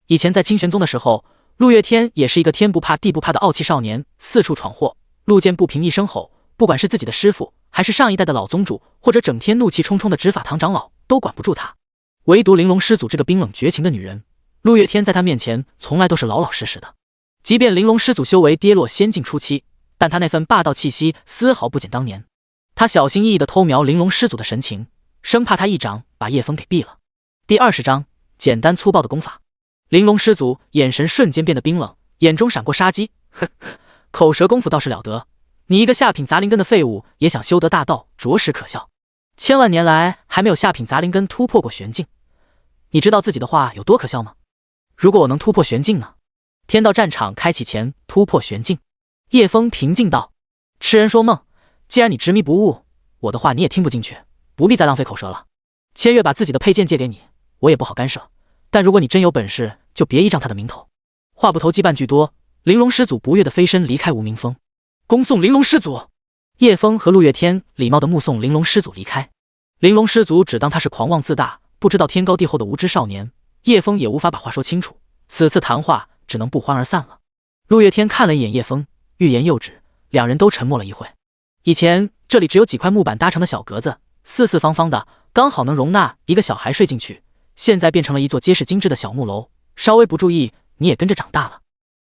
Speaker 1: 以前在清玄宗的时候，陆月天也是一个天不怕地不怕的傲气少年，四处闯祸，路见不平一声吼，不管是自己的师父，还是上一代的老宗主，或者整天怒气冲冲的执法堂长老，都管不住他。唯独玲珑师祖这个冰冷绝情的女人，陆月天在她面前从来都是老老实实的。即便玲珑师祖修为跌落仙境初期，但他那份霸道气息丝毫不减当年。他小心翼翼地偷瞄玲珑师祖的神情，生怕他一掌把叶枫给毙了。第20章，简单粗暴的功法。玲珑师祖眼神瞬间变得冰冷，眼中闪过杀机。呵，口舌功夫倒是了得，你一个下品杂灵根的废物也想修得大道，着实可笑。千万年来还没有下品杂灵根突破过玄境，你知道自己的话有多可笑吗？如果我能突破玄境呢？天道战场开启前突破玄境。叶枫平静道：痴人说梦，既然你执迷不悟，我的话你也听不进去，不必再浪费口舌了。千月把自己的佩剑借给你，我也不好干涉，但如果你真有本事，就别依仗他的名头。话不投机半句多，玲珑师祖不悦的飞身离开无名峰。恭送玲珑师祖。叶枫和陆月天礼貌地目送玲珑师祖离开。玲珑师祖只当他是狂妄自大，不知道天高地厚的无知少年，叶枫也无法把话说清楚，此次谈话只能不欢而散了。陆月天看了一眼叶枫，欲言又止，两人都沉默了一会。以前这里只有几块木板搭成的小格子，四四方方的，刚好能容纳一个小孩睡进去，现在变成了一座结实精致的小木楼，稍微不注意你也跟着长大了。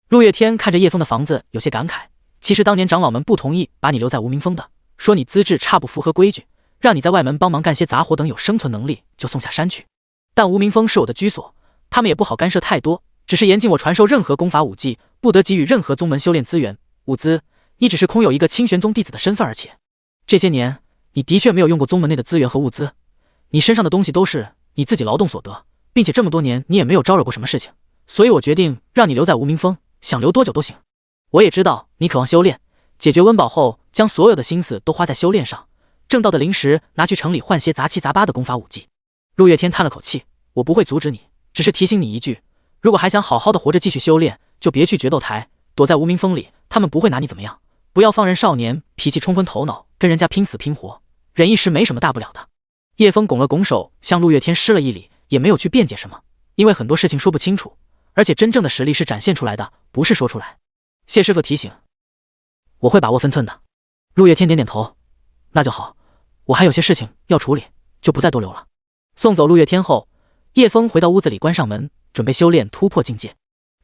Speaker 1: 陆月天看着叶枫的房子有些感慨，其实当年长老们不同意把你留在无名峰的，说你资质差不符合规矩，让你在外门帮忙干些杂活，等有生存能力就送下山去。但无名峰是我的居所，他们也不好干涉太多，只是严禁我传授任何功法武技，不得给予任何宗门修炼资源物资，你只是空有一个清玄宗弟子的身份而且这些年你的确没有用过宗门内的资源和物资，你身上的东西都是你自己劳动所得，并且这么多年你也没有招惹过什么事情，所以我决定让你留在无名峰，想留多久都行。我也知道你渴望修炼，解决温饱后将所有的心思都花在修炼上，挣到的灵石拿去城里换些杂七杂八的功法武技。陆月天叹了口气，我不会阻止你，只是提醒你一句，如果还想好好的活着继续修炼，就别去决斗台，躲在无名峰里，他们不会拿你怎么样。不要放任少年脾气冲昏头脑，跟人家拼死拼活，忍一时没什么大不了的。叶枫拱了拱手，向陆月天施了一礼，也没有去辩解什么，因为很多事情说不清楚，而且真正的实力是展现出来的，不是说出来。谢师傅提醒，我会把握分寸的。陆月天点点头，那就好，我还有些事情要处理，就不再多留了。送走陆月天后，叶枫回到屋子里，关上门，准备修炼突破境界。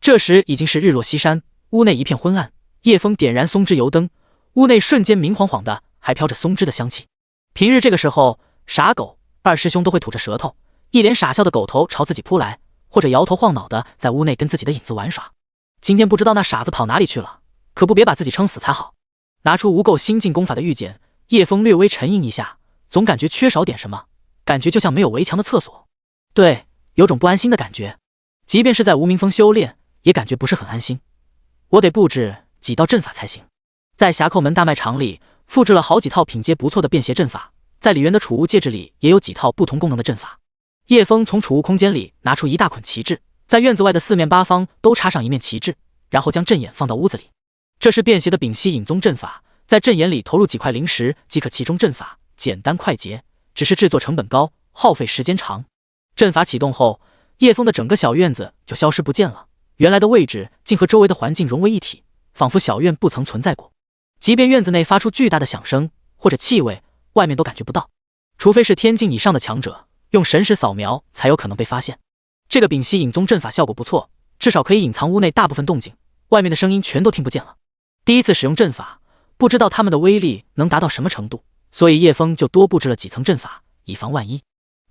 Speaker 1: 这时已经是日落西山，屋内一片昏暗。叶枫点燃松枝油灯，屋内瞬间明晃晃的，还飘着松枝的香气。平日这个时候，傻狗、二师兄都会吐着舌头，一脸傻笑的狗头朝自己扑来，或者摇头晃脑的在屋内跟自己的影子玩耍。今天不知道那傻子跑哪里去了，可不别把自己撑死才好。拿出无垢心境功法的玉简，叶枫略微沉吟一下，总感觉缺少点什么，感觉就像没有围墙的厕所。对，有种不安心的感觉。即便是在无名峰修炼，也感觉不是很安心。我得布置几道阵法才行。在峡口门大卖场里复制了好几套品阶不错的便携阵法，在李渊的储物戒指里也有几套不同功能的阵法。叶枫从储物空间里拿出一大捆旗帜，在院子外的四面八方都插上一面旗帜，然后将阵眼放到屋子里。这是便携的丙烯隐宗阵法，在阵眼里投入几块灵石即可其中阵法，简单快捷，只是制作成本高，耗费时间长。阵法启动后，叶枫的整个小院子就消失不见了，原来的位置竟和周围的环境融为一体，仿佛小院不曾存在过。即便院子内发出巨大的响声或者气味，外面都感觉不到，除非是天境以上的强者用神识扫描才有可能被发现。这个丙烯隐宗阵法效果不错，至少可以隐藏屋内大部分动静，外面的声音全都听不见了。第一次使用阵法，不知道他们的威力能达到什么程度，所以叶枫就多布置了几层阵法，以防万一。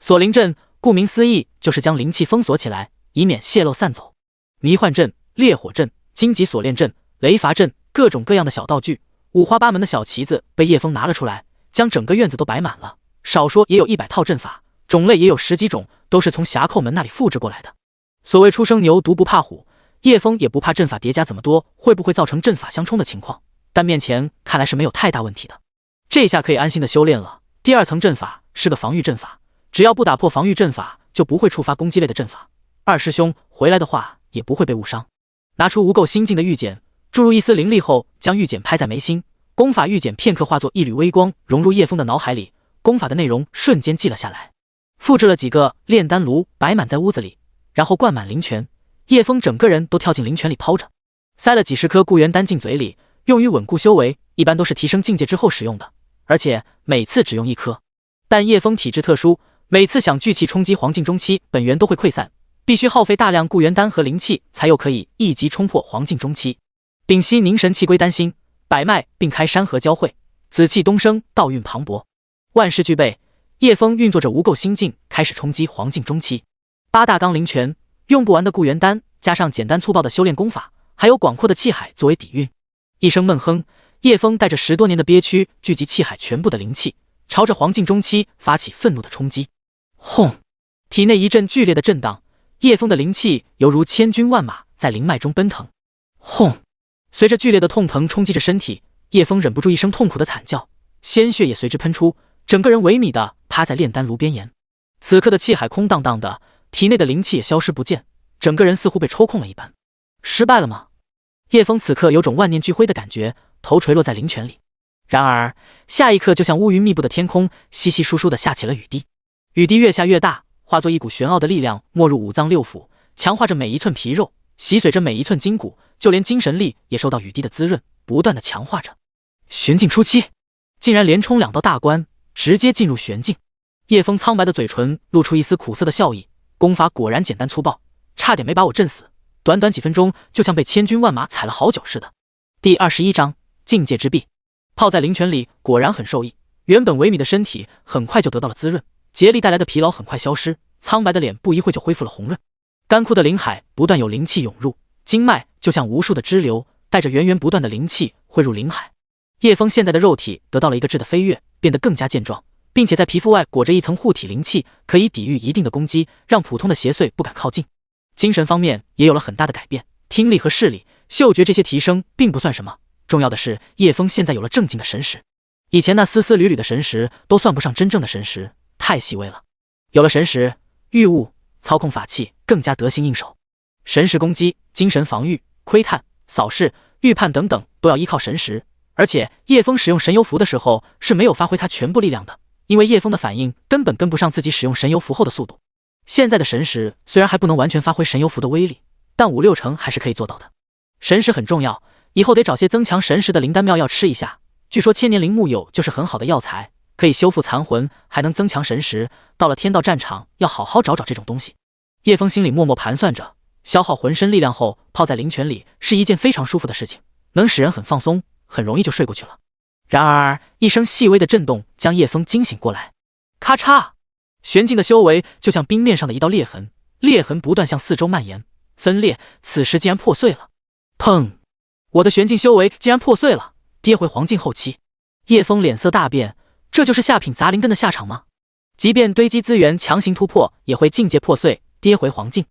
Speaker 1: 锁灵阵顾名思义就是将灵气封锁起来，以免泄露散走。迷幻阵、烈火阵、荆棘锁链阵、雷伐阵，各种各样的小道具，五花八门的小旗子被叶枫拿了出来，将整个院子都摆满了，少说也有100套阵法，种类也有10几种，都是从峡寇门那里复制过来的。所谓初生牛犊不怕虎，叶枫也不怕阵法叠加怎么多会不会造成阵法相冲的情况，但面前看来是没有太大问题的。这下可以安心的修炼了。第2层阵法是个防御阵法，只要不打破防御阵法，就不会触发攻击类的阵法。二师兄回来的话也不会被误伤。拿出无垢心境的玉简，注入一丝灵力后，将玉简拍在眉心，功法玉简片刻化作一缕微光，融入叶枫的脑海里，功法的内容瞬间记了下来。复制了几个炼丹炉摆满在屋子里，然后灌满灵泉，叶枫整个人都跳进灵泉里泡着，塞了几10颗固元丹进嘴里，用于稳固修为，一般都是提升境界之后使用的，而且每次只用1颗。但叶枫体质特殊，每次想聚气冲击黄境中期，本源都会溃散，必须耗费大量固元丹和灵气，才有可以一击冲破黄境中期。丙烯凝神气归丹心，百脉并开，山河交汇，紫气东升，道运磅礴，万事俱备。叶枫运作着无垢心境，开始冲击黄境中期。8大纲灵泉，用不完的固元丹，加上简单粗暴的修炼功法，还有广阔的气海作为底蕴。一声闷哼，叶枫带着10多年的憋屈，聚集气海全部的灵气，朝着黄境中期发起愤怒的冲击。轰！体内一阵剧烈的震荡，叶枫的灵气犹如千军万马在灵脉中奔腾。轰！随着剧烈的痛疼冲击着身体，叶枫忍不住一声痛苦的惨叫，鲜血也随之喷出，整个人萎靡的趴在炼丹炉边沿。此刻的气海空荡荡的，体内的灵气也消失不见，整个人似乎被抽空了一般。失败了吗？叶枫此刻有种万念俱灰的感觉，头垂落在灵泉里。然而下一刻，就像乌云密布的天空，稀稀疏疏的下起了雨滴。雨滴越下越大，化作一股玄奥的力量没入5脏6腑，强化着每一寸皮肉，洗髓着每一寸筋骨，就连精神力也受到雨滴的滋润，不断的强化着。玄境初期，竟然连冲2道大关，直接进入玄境。叶枫苍白的嘴唇露出一丝苦涩的笑意，功法果然简单粗暴，差点没把我震死，短短几分钟就像被千军万马踩了好久似的。第21章境界之壁。泡在灵泉里果然很受益，原本萎靡的身体很快就得到了滋润，竭力带来的疲劳很快消失，苍白的脸不一会就恢复了红润。干枯的灵海不断有灵气涌入，经脉就像无数的支流，带着源源不断的灵气汇入灵海。叶枫现在的肉体得到了一个质的飞跃，变得更加健壮，并且在皮肤外裹着一层护体灵气，可以抵御一定的攻击，让普通的邪祟不敢靠近。精神方面也有了很大的改变，听力和视力、嗅觉这些提升并不算什么，重要的是叶枫现在有了正经的神识，以前那丝丝缕缕的神识都算不上真正的神识，太细微了。有了神识，御物、操控法器更加得心应手。神识攻击、精神防御、窥探、扫视、预判等等都要依靠神识，而且叶枫使用神游符的时候是没有发挥他全部力量的，因为叶枫的反应根本跟不上自己使用神游符后的速度。现在的神识虽然还不能完全发挥神游符的威力，但5、6成还是可以做到的。神石很重要，以后得找些增强神识的灵丹妙药吃一下。据说千年灵木有就是很好的药材，可以修复残魂，还能增强神识。到了天道战场，要好好找找这种东西。叶枫心里默默盘算着，消耗浑身力量后泡在灵泉里是一件非常舒服的事情，能使人很放松，很容易就睡过去了。然而一声细微的震动将叶枫惊醒过来，咔嚓！玄境的修为就像冰面上的一道裂痕，裂痕不断向四周蔓延分裂，此时竟然破碎了。砰！我的玄境修为竟然破碎了，跌回黄境后期。叶枫脸色大变，这就是下品杂灵根的下场吗？即便堆积资源强行突破，也会境界破碎，跌回黄境。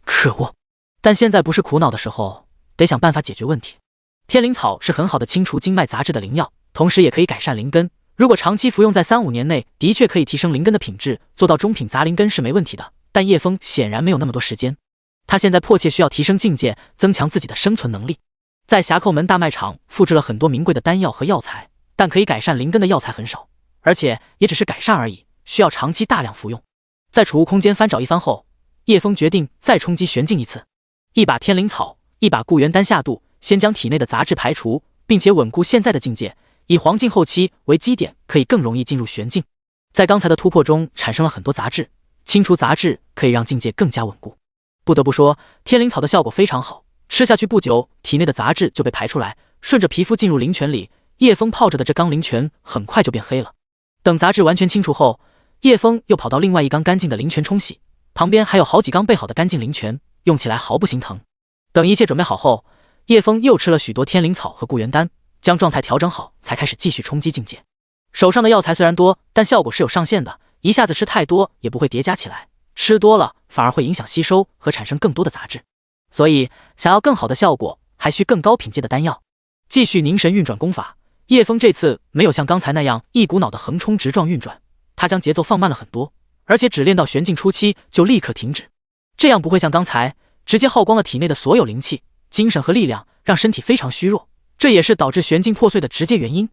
Speaker 1: 可恶！但现在不是苦恼的时候，得想办法解决问题。天灵草是很好的清除经脉杂质的灵药，同时也可以改善灵根。如果长期服用，在3、5年内的确可以提升灵根的品质，做到中品杂灵根是没问题的。但叶枫显然没有那么多时间，他现在迫切需要提升境界，增强自己的生存能力。在峡口门大卖场复制了很多名贵的丹药和药材，但可以改善灵根的药材很少，而且也只是改善而已，需要长期大量服用。在储物空间翻找一番后，叶枫决定再冲击玄境一次，一把天灵草，一把固元丹下肚，先将体内的杂质排除，并且稳固现在的境界，以黄境后期为基点，可以更容易进入玄境。在刚才的突破中产生了很多杂质，清除杂质可以让境界更加稳固。不得不说，天灵草的效果非常好，吃下去不久，体内的杂质就被排出来，顺着皮肤进入灵泉里。叶枫泡着的这缸灵泉很快就变黑了。等杂质完全清除后，叶枫又跑到另外一缸干净的灵泉冲洗，旁边还有好几缸备好的干净灵泉，用起来毫不心疼。等一切准备好后，叶枫又吃了许多天灵草和固元丹，将状态调整好，才开始继续冲击境界。手上的药材虽然多，但效果是有上限的，一下子吃太多也不会叠加起来，吃多了反而会影响吸收和产生更多的杂质。所以想要更好的效果，还需更高品阶的丹药。继续凝神运转功法，叶枫这次没有像刚才那样一股脑的横冲直撞运转，他将节奏放慢了很多，而且只练到玄境初期就立刻停止，这样不会像刚才直接耗光了体内的所有灵气、精神和力量，让身体非常虚弱，这也是导致玄境破碎的直接原因。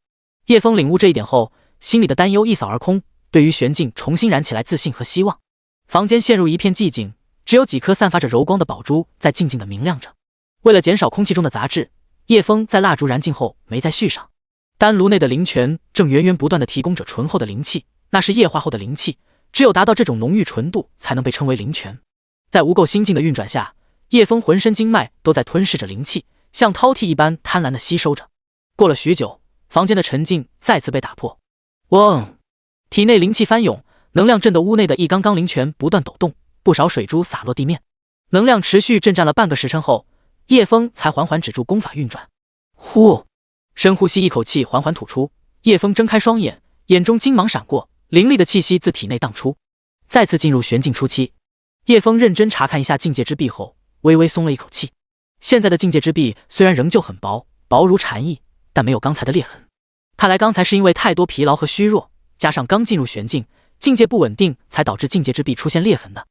Speaker 1: 叶枫领悟这一点后，心里的担忧一扫而空，对于玄境重新燃起来自信和希望。房间陷入一片寂静，只有几颗散发着柔光的宝珠在静静地明亮着。为了减少空气中的杂质，叶枫在蜡烛燃尽后没再续上。丹炉内的灵泉正源源不断地提供着醇厚的灵气，那是液化后的灵气，只有达到这种浓郁纯度才能被称为灵泉。在无垢心境的运转下，叶枫浑身经脉都在吞噬着灵气，像饕餮一般贪婪地吸收着。过了许久，房间的沉静再次被打破。嗡！体内灵气翻涌，能量震得屋内的一缸缸灵泉不断抖动，不少水珠洒落地面。能量持续震战了半个时辰后，叶枫才缓缓止住功法运转。呼！深呼吸一口气，缓缓吐出。叶枫睁开双眼，眼中金芒闪过，凌厉的气息自体内荡出。再次进入玄境初期，叶枫认真查看一下境界之壁后，微微松了一口气。现在的境界之壁虽然仍旧很薄，薄如蝉翼，但没有刚才的裂痕。看来刚才是因为太多疲劳和虚弱，加上刚进入玄境，境界不稳定，才导致境界之壁出现裂痕的。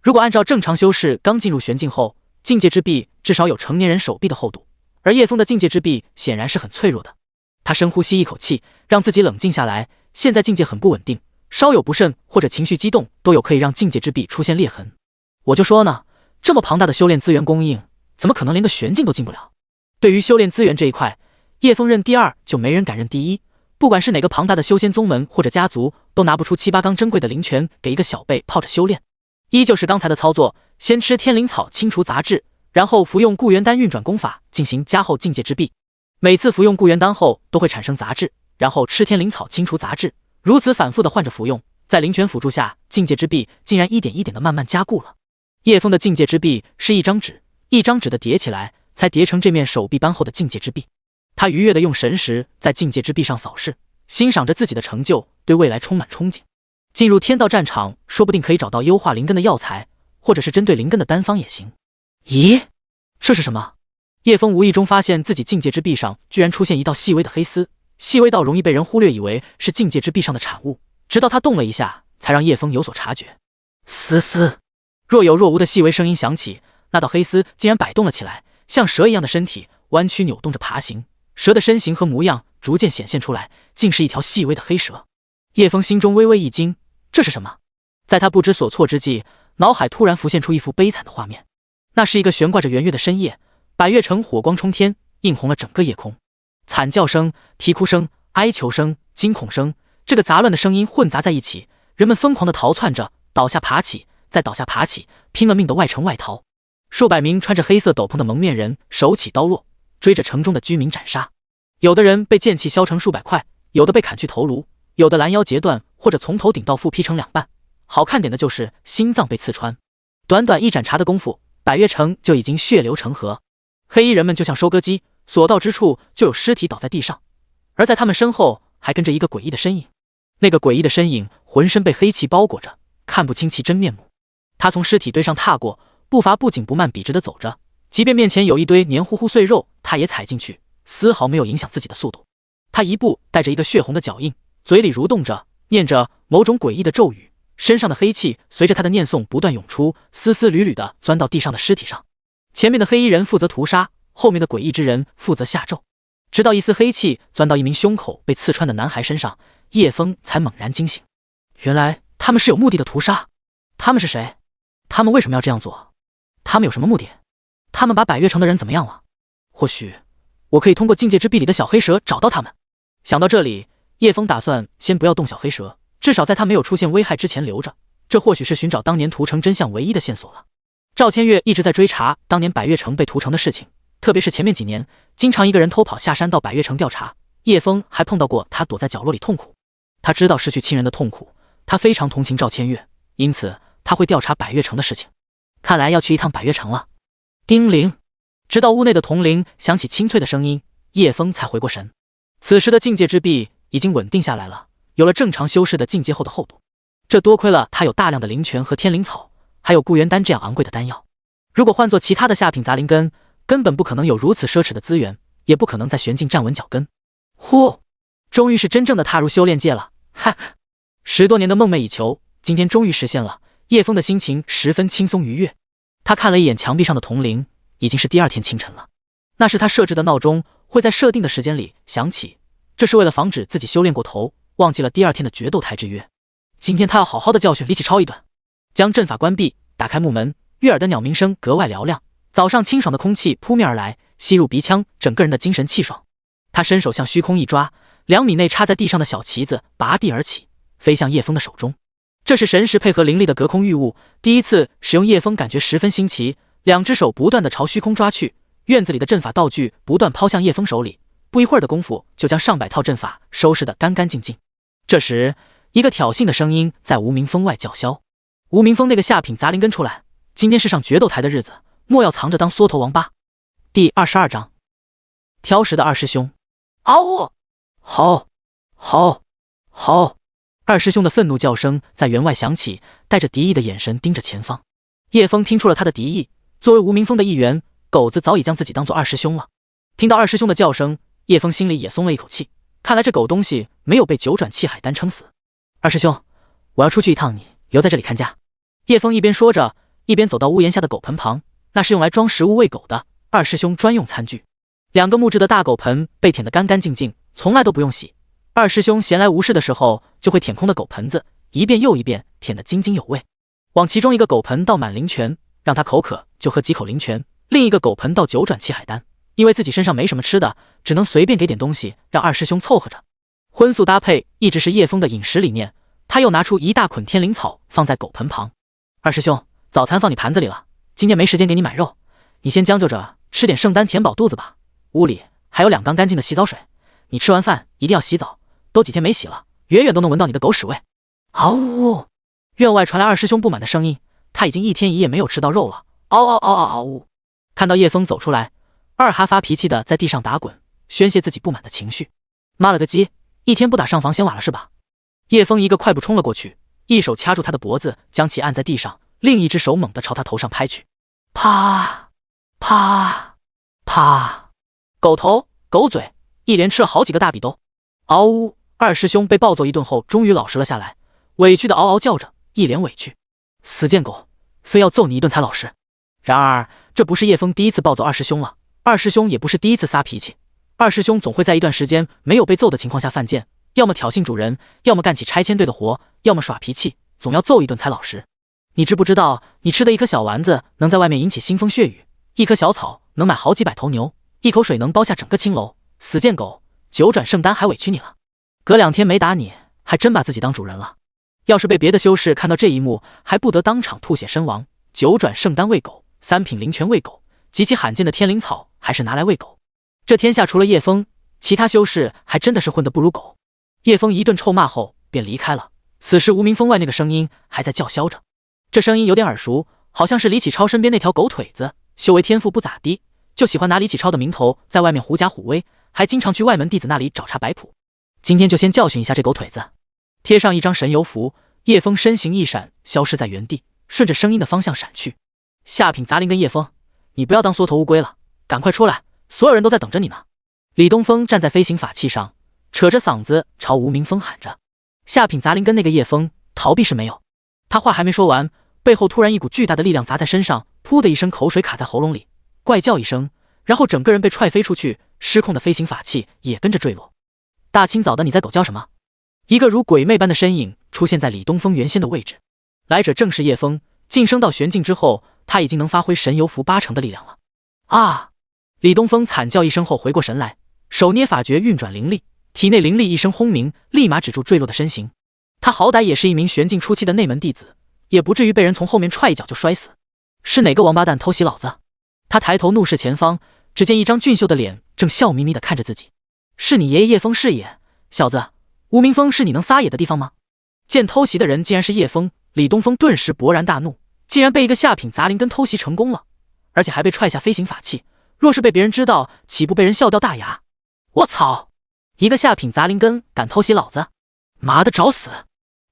Speaker 1: 如果按照正常修士刚进入玄境后，境界之壁至少有成年人手臂的厚度，而叶枫的境界之壁显然是很脆弱的。他深呼吸一口气，让自己冷静下来。现在境界很不稳定，稍有不慎或者情绪激动，都有可以让境界之壁出现裂痕。我就说呢，这么庞大的修炼资源供应，怎么可能连个玄境都进不了？对于修炼资源这一块，叶枫认第二就没人敢认第一。不管是哪个庞大的修仙宗门或者家族，都拿不出7、8缸珍贵的灵泉给一个小辈泡着修炼。依旧是刚才的操作，先吃天灵草清除杂质，然后服用固元丹运转功法进行加厚境界之壁。每次服用固元丹后都会产生杂质，然后吃天灵草清除杂质，如此反复的换着服用，在灵泉辅助下，境界之壁竟然一点一点的慢慢加固了。叶枫的境界之壁是一张纸一张纸的叠起来，才叠成这面手臂般厚的境界之壁。他愉悦地用神识在境界之壁上扫视，欣赏着自己的成就，对未来充满憧憬。进入天道战场，说不定可以找到优化灵根的药材，或者是针对灵根的丹方也行。咦，这是什么？叶枫无意中发现自己境界之壁上居然出现一道细微的黑丝，细微到容易被人忽略，以为是境界之壁上的产物，直到他动了一下，才让叶枫有所察觉。嘶嘶，若有若无的细微声音响起，那道黑丝竟然摆动了起来，像蛇一样的身体弯曲扭动着爬行，蛇的身形和模样逐渐显现出来，竟是一条细微的黑蛇。叶枫心中微微一惊，这是什么？在他不知所措之际，脑海突然浮现出一幅悲惨的画面。那是一个悬挂着圆月的深夜，百越城火光冲天，映红了整个夜空。惨叫声、啼哭声、哀求声、惊恐声，这个杂乱的声音混杂在一起，人们疯狂地逃窜着，倒下爬起，再倒下爬起，拼了命的外城外逃。数百名穿着黑色斗篷的蒙面人手起刀落，追着城中的居民斩杀。有的人被剑气削成数百块，有的被砍去头颅，有的拦腰截断，或者从头顶到腹劈成两半。好看点的就是心脏被刺穿。短短一盏茶的功夫，百越城就已经血流成河。黑衣人们就像收割机，所到之处就有尸体倒在地上，而在他们身后还跟着一个诡异的身影。那个诡异的身影浑身被黑气包裹着，看不清其真面目。他从尸体堆上踏过，步伐不紧不慢笔直地走着，即便面前有一堆黏糊糊碎肉，他也踩进去，丝毫没有影响自己的速度。他一步带着一个血红的脚印，嘴里蠕动着，念着某种诡异的咒语，身上的黑气随着他的念诵不断涌出，丝丝缕缕地钻到地上的尸体上。前面的黑衣人负责屠杀，后面的诡异之人负责下咒，直到一丝黑气钻到一名胸口被刺穿的男孩身上，叶枫才猛然惊醒。原来他们是有目的的屠杀。他们是谁？他们为什么要这样做？他们有什么目的？他们把百越城的人怎么样了？或许我可以通过境界之壁里的小黑蛇找到他们。想到这里，叶枫打算先不要动小黑蛇，至少在他没有出现危害之前留着，这或许是寻找当年屠城真相唯一的线索了。赵千月一直在追查当年百越城被屠城的事情，特别是前面几年，经常一个人偷跑下山到百越城调查。叶枫还碰到过他躲在角落里痛苦，他知道失去亲人的痛苦，他非常同情赵千月，因此他会调查百越城的事情。看来要去一趟百越城了。叮铃，直到屋内的铜铃响起清脆的声音，叶枫才回过神。此时的境界之壁已经稳定下来了，有了正常修饰的进阶后的厚度。这多亏了他有大量的灵泉和天灵草，还有固元丹这样昂贵的丹药。如果换做其他的下品杂灵根，根本不可能有如此奢侈的资源，也不可能在玄境站稳脚跟。呼，终于是真正的踏入修炼界了，哈！10多年的梦寐以求，今天终于实现了。叶枫的心情十分轻松愉悦。他看了一眼墙壁上的铜铃，已经是第二天清晨了。那是他设置的闹钟，会在设定的时间里响起，这是为了防止自己修炼过头，忘记了第二天的决斗台之约。今天他要好好的教训李启超一顿。将阵法关闭，打开木门，悦耳的鸟鸣声格外嘹亮。早上清爽的空气扑面而来，吸入鼻腔，整个人的精神气爽。他伸手向虚空一抓，2米内插在地上的小旗子拔地而起，飞向叶枫的手中。这是神识配合灵力的隔空御物，第一次使用，叶枫感觉十分新奇，2只手不断地朝虚空抓去，院子里的阵法道具不断抛向叶枫手里，不一会儿的功夫就将上百套阵法收拾得干干净净。这时，一个挑衅的声音在吴明峰外叫嚣：“吴明峰那个下品杂灵根出来，今天是上决斗台的日子，莫要藏着当缩头王八。”第22章，挑食的二师兄。嗷呜！好，好，好！二师兄的愤怒叫声在员外响起，带着敌意的眼神盯着前方。叶枫听出了他的敌意，作为吴明峰的一员，狗子早已将自己当作二师兄了。听到二师兄的叫声，叶枫心里也松了一口气，看来这狗东西没有被9转气海丹撑死。二师兄，我要出去一趟，你留在这里看家。叶枫一边说着，一边走到屋檐下的狗盆旁，那是用来装食物喂狗的二师兄专用餐具。2个木质的大狗盆被舔得干干净净，从来都不用洗。二师兄闲来无事的时候，就会舔空的狗盆子，一遍又一遍舔得津津有味。往其中一个狗盆倒满灵泉，让他口渴就喝几口灵泉；另一个狗盆倒9转气海丹。因为自己身上没什么吃的，只能随便给点东西让二师兄凑合着。荤素搭配一直是叶枫的饮食理念，他又拿出一大捆天灵草放在狗盆旁。二师兄，早餐放你盘子里了，今天没时间给你买肉，你先将就着吃点圣丹填饱肚子吧。屋里还有2缸干净的洗澡水，你吃完饭一定要洗澡，都几天没洗了，远远都能闻到你的狗屎味。嗷呜！院外传来二师兄不满的声音，他已经1天1夜没有吃到肉了。嗷嗷嗷嗷嗷呜！看到叶枫走出来，二哈发脾气的在地上打滚，宣泄自己不满的情绪。妈了个鸡，1天不打上房先瓦了是吧？叶枫一个快步冲了过去，一手掐住他的脖子，将其按在地上，另一只手猛地朝他头上拍去。啪啪啪！狗头狗嘴，一连吃了好几个大笔兜。嗷呜！二师兄被暴揍一顿后，终于老实了下来，委屈的嗷嗷叫着，一脸委屈。死贱狗，非要揍你一顿才老实。然而，这不是叶枫第一次暴揍二师兄了，二师兄也不是第一次撒脾气。二师兄总会在一段时间没有被揍的情况下犯贱，要么挑衅主人，要么干起拆迁队的活，要么耍脾气，总要揍一顿才老实。你知不知道，你吃的一颗小丸子能在外面引起腥风血雨，一棵小草能买好几百头牛，一口水能包下整个青楼。死贱狗，九转圣丹还委屈你了，隔2天没打你，还真把自己当主人了。要是被别的修士看到这一幕，还不得当场吐血身亡。九转圣丹喂狗，3品灵泉喂狗，极其罕见的天灵草还是拿来喂狗。这天下除了叶枫，其他修士还真的是混得不如狗。叶枫一顿臭骂后便离开了。此时无名峰外那个声音还在叫嚣着，这声音有点耳熟，好像是李启超身边那条狗腿子，修为天赋不咋地，就喜欢拿李启超的名头在外面狐假虎威，还经常去外门弟子那里找茬摆谱。今天就先教训一下这狗腿子。贴上一张神游符，叶枫身形一闪，消失在原地，顺着声音的方向闪去。下品杂灵跟叶枫，你不要当缩头乌龟了，赶快出来，所有人都在等着你呢。李东风站在飞行法器上，扯着嗓子朝无名峰喊着。下品杂灵跟那个叶枫逃避是没有，他话还没说完，背后突然一股巨大的力量砸在身上，噗的一声口水卡在喉咙里，怪叫一声，然后整个人被踹飞出去，失控的飞行法器也跟着坠落。大清早的你在狗叫什么？一个如鬼魅般的身影出现在李东风原先的位置，来者正是叶枫。晋升到玄境之后，他已经能发挥神游符8成的力量了。啊！李东风惨叫一声后回过神来，手捏法诀运转灵力，体内灵力一声轰鸣，立马止住坠落的身形。他好歹也是一名玄境初期的内门弟子，也不至于被人从后面踹一脚就摔死。是哪个王八蛋偷袭老子？他抬头怒视前方，只见一张俊秀的脸正笑眯眯地看着自己。是你爷爷叶枫是也，小子，无名峰是你能撒野的地方吗？见偷袭的人竟然是叶枫，李东风顿时勃然大怒，竟然被一个下品杂灵根偷袭成功了，而且还被踹下飞行法器，若是被别人知道，岂不被人笑掉大牙？我操！一个下品杂灵根敢偷袭老子，妈的找死！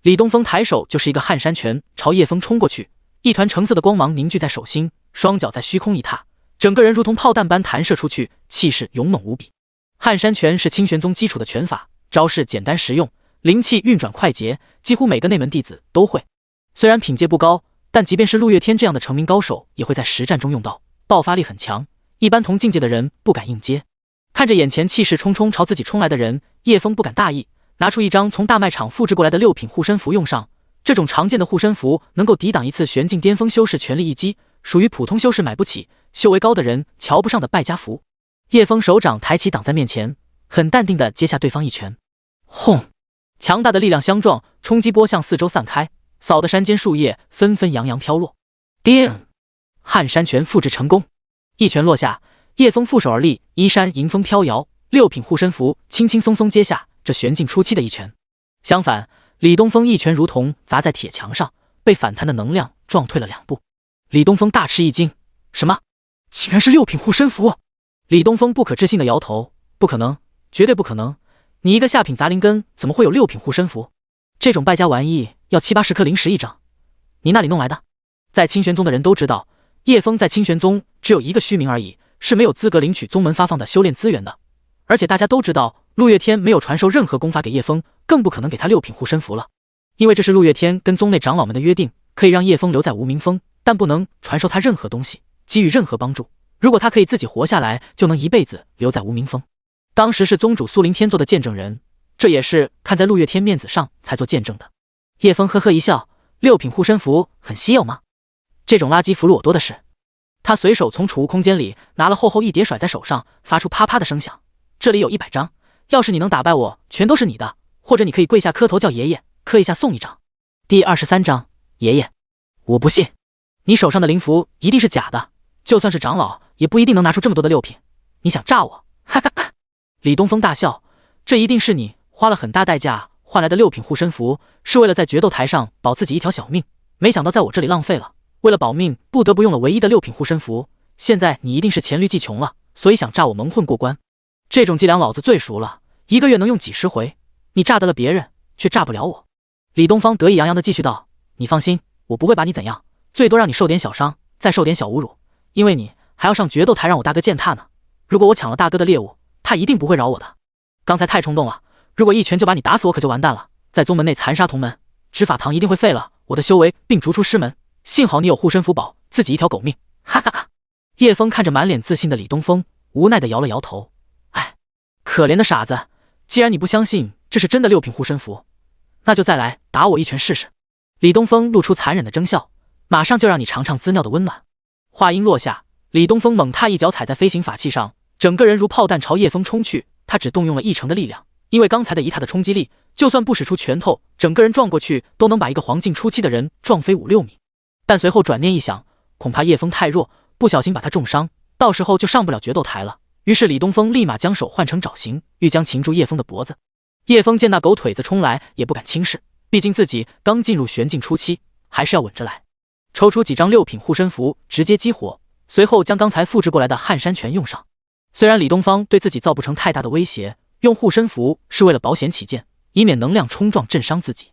Speaker 1: 李东风抬手就是一个撼山拳，朝叶枫冲过去，一团橙色的光芒凝聚在手心，双脚在虚空一踏，整个人如同炮弹般弹射出去，气势勇猛无比。撼山拳是清玄宗基础的拳法，招式简单实用，灵气运转快捷，几乎每个内门弟子都会。虽然品阶不高，但即便是陆月天这样的成名高手，也会在实战中用到，爆发力很强，一般同境界的人不敢应接。看着眼前气势冲冲朝自己冲来的人，叶枫不敢大意，拿出一张从大卖场复制过来的6品护身符用上。这种常见的护身符能够抵挡一次玄境巅峰修士全力一击，属于普通修士买不起，修为高的人瞧不上的败家符。叶枫手掌抬起挡在面前，很淡定地接下对方一拳。轰！强大的力量相撞，冲击波向四周散开，扫得山间树叶纷纷扬扬飘落。叮！撼山拳复制成功，一拳落下，叶枫负手而立，衣衫迎风飘摇，6品护身符轻轻松松接下这玄境初期的一拳。相反，李东风一拳如同砸在铁墙上，被反弹的能量撞退了2步。李东风大吃一惊，什么？竟然是6品护身符！李东风不可置信地摇头，不可能，绝对不可能！你一个下品杂灵根怎么会有6品护身符？这种败家玩意要70-80颗灵石一张，你那里弄来的？在清玄宗的人都知道，叶枫在清玄宗只有一个虚名而已，是没有资格领取宗门发放的修炼资源的。而且大家都知道，陆月天没有传授任何功法给叶枫，更不可能给他6品护身符了。因为这是陆月天跟宗内长老们的约定，可以让叶枫留在无名峰，但不能传授他任何东西，给予任何帮助。如果他可以自己活下来，就能一辈子留在无名峰。当时是宗主苏林天做的见证人，这也是看在陆月天面子上才做见证的。叶枫呵呵一笑，6品护身符很稀有吗？这种垃圾符箓我多的是。他随手从储物空间里拿了厚厚一叠甩在手上，发出啪啪的声响。这里有100张，要是你能打败我，全都是你的，或者你可以跪下磕头叫爷爷，磕一下送一张。第23章，爷爷，我不信，你手上的灵符一定是假的，就算是长老也不一定能拿出这么多的6品，你想诈我？哈哈哈！李东风大笑，这一定是你花了很大代价换来的6品护身符，是为了在决斗台上保自己一条小命，没想到在我这里浪费了，为了保命不得不用了唯一的6品护身符。现在你一定是黔驴技穷了，所以想诈我蒙混过关。这种伎俩老子最熟了，一个月能用几10回，你诈得了别人，却诈不了我。李东方得意洋洋地继续道，你放心，我不会把你怎样，最多让你受点小伤，再受点小侮辱，因为你还要上决斗台让我大哥践踏呢。如果我抢了大哥的猎物，他一定不会饶我的。刚才太冲动了，如果一拳就把你打死，我可就完蛋了，在宗门内残杀同门，执法堂一定会废了我的修为，并逐出师门。幸好你有护身符保自己一条狗命，哈哈哈！叶枫看着满脸自信的李东风，无奈地摇了摇头，哎，可怜的傻子，既然你不相信这是真的6品护身符，那就再来打我一拳试试。李东风露出残忍的狰笑，马上就让你尝尝滋尿的温暖。话音落下，李东风猛踏一脚踩在飞行法器上，整个人如炮弹朝叶枫冲去。他只动用了1成的力量，因为刚才的一踏的冲击力，就算不使出拳头，整个人撞过去都能把一个黄境初期的人撞飞5-6米。但随后转念一想，恐怕叶枫太弱，不小心把他重伤，到时候就上不了决斗台了。于是李东风立马将手换成爪形，欲将擒住叶枫的脖子。叶枫见那狗腿子冲来，也不敢轻视，毕竟自己刚进入玄境初期，还是要稳着来。抽出几张6品护身符，直接激活，随后将刚才复制过来的撼山拳用上。虽然李东方对自己造不成太大的威胁，用护身符是为了保险起见，以免能量冲撞震伤自己。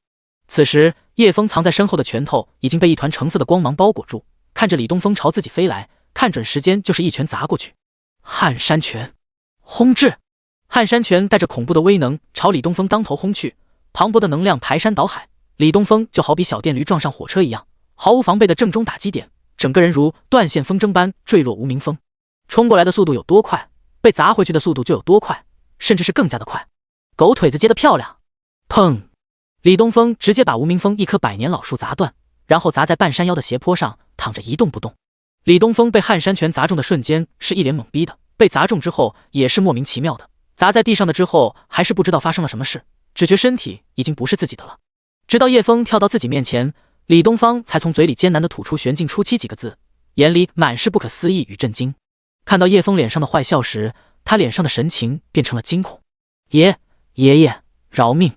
Speaker 1: 此时叶枫藏在身后的拳头已经被一团橙色的光芒包裹住，看着李东风朝自己飞来，看准时间就是一拳砸过去。撼山拳，轰至！撼山拳带着恐怖的威能朝李东风当头轰去，磅礴的能量排山倒海，李东风就好比小电驴撞上火车一样，毫无防备的正中打击点，整个人如断线风筝般坠落无名峰。冲过来的速度有多快，被砸回去的速度就有多快，甚至是更加的快。狗腿子接得漂亮！砰！李东风直接把无名峰一棵百年老树砸断，然后砸在半山腰的斜坡上，躺着一动不动。李东风被撼山拳砸中的瞬间是一脸懵逼的，被砸中之后也是莫名其妙的，砸在地上的之后还是不知道发生了什么事，只觉身体已经不是自己的了。直到叶枫跳到自己面前，李东方才从嘴里艰难地吐出玄境初期几个字，眼里满是不可思议与震惊。看到叶枫脸上的坏笑时，他脸上的神情变成了惊恐。爷爷饶命！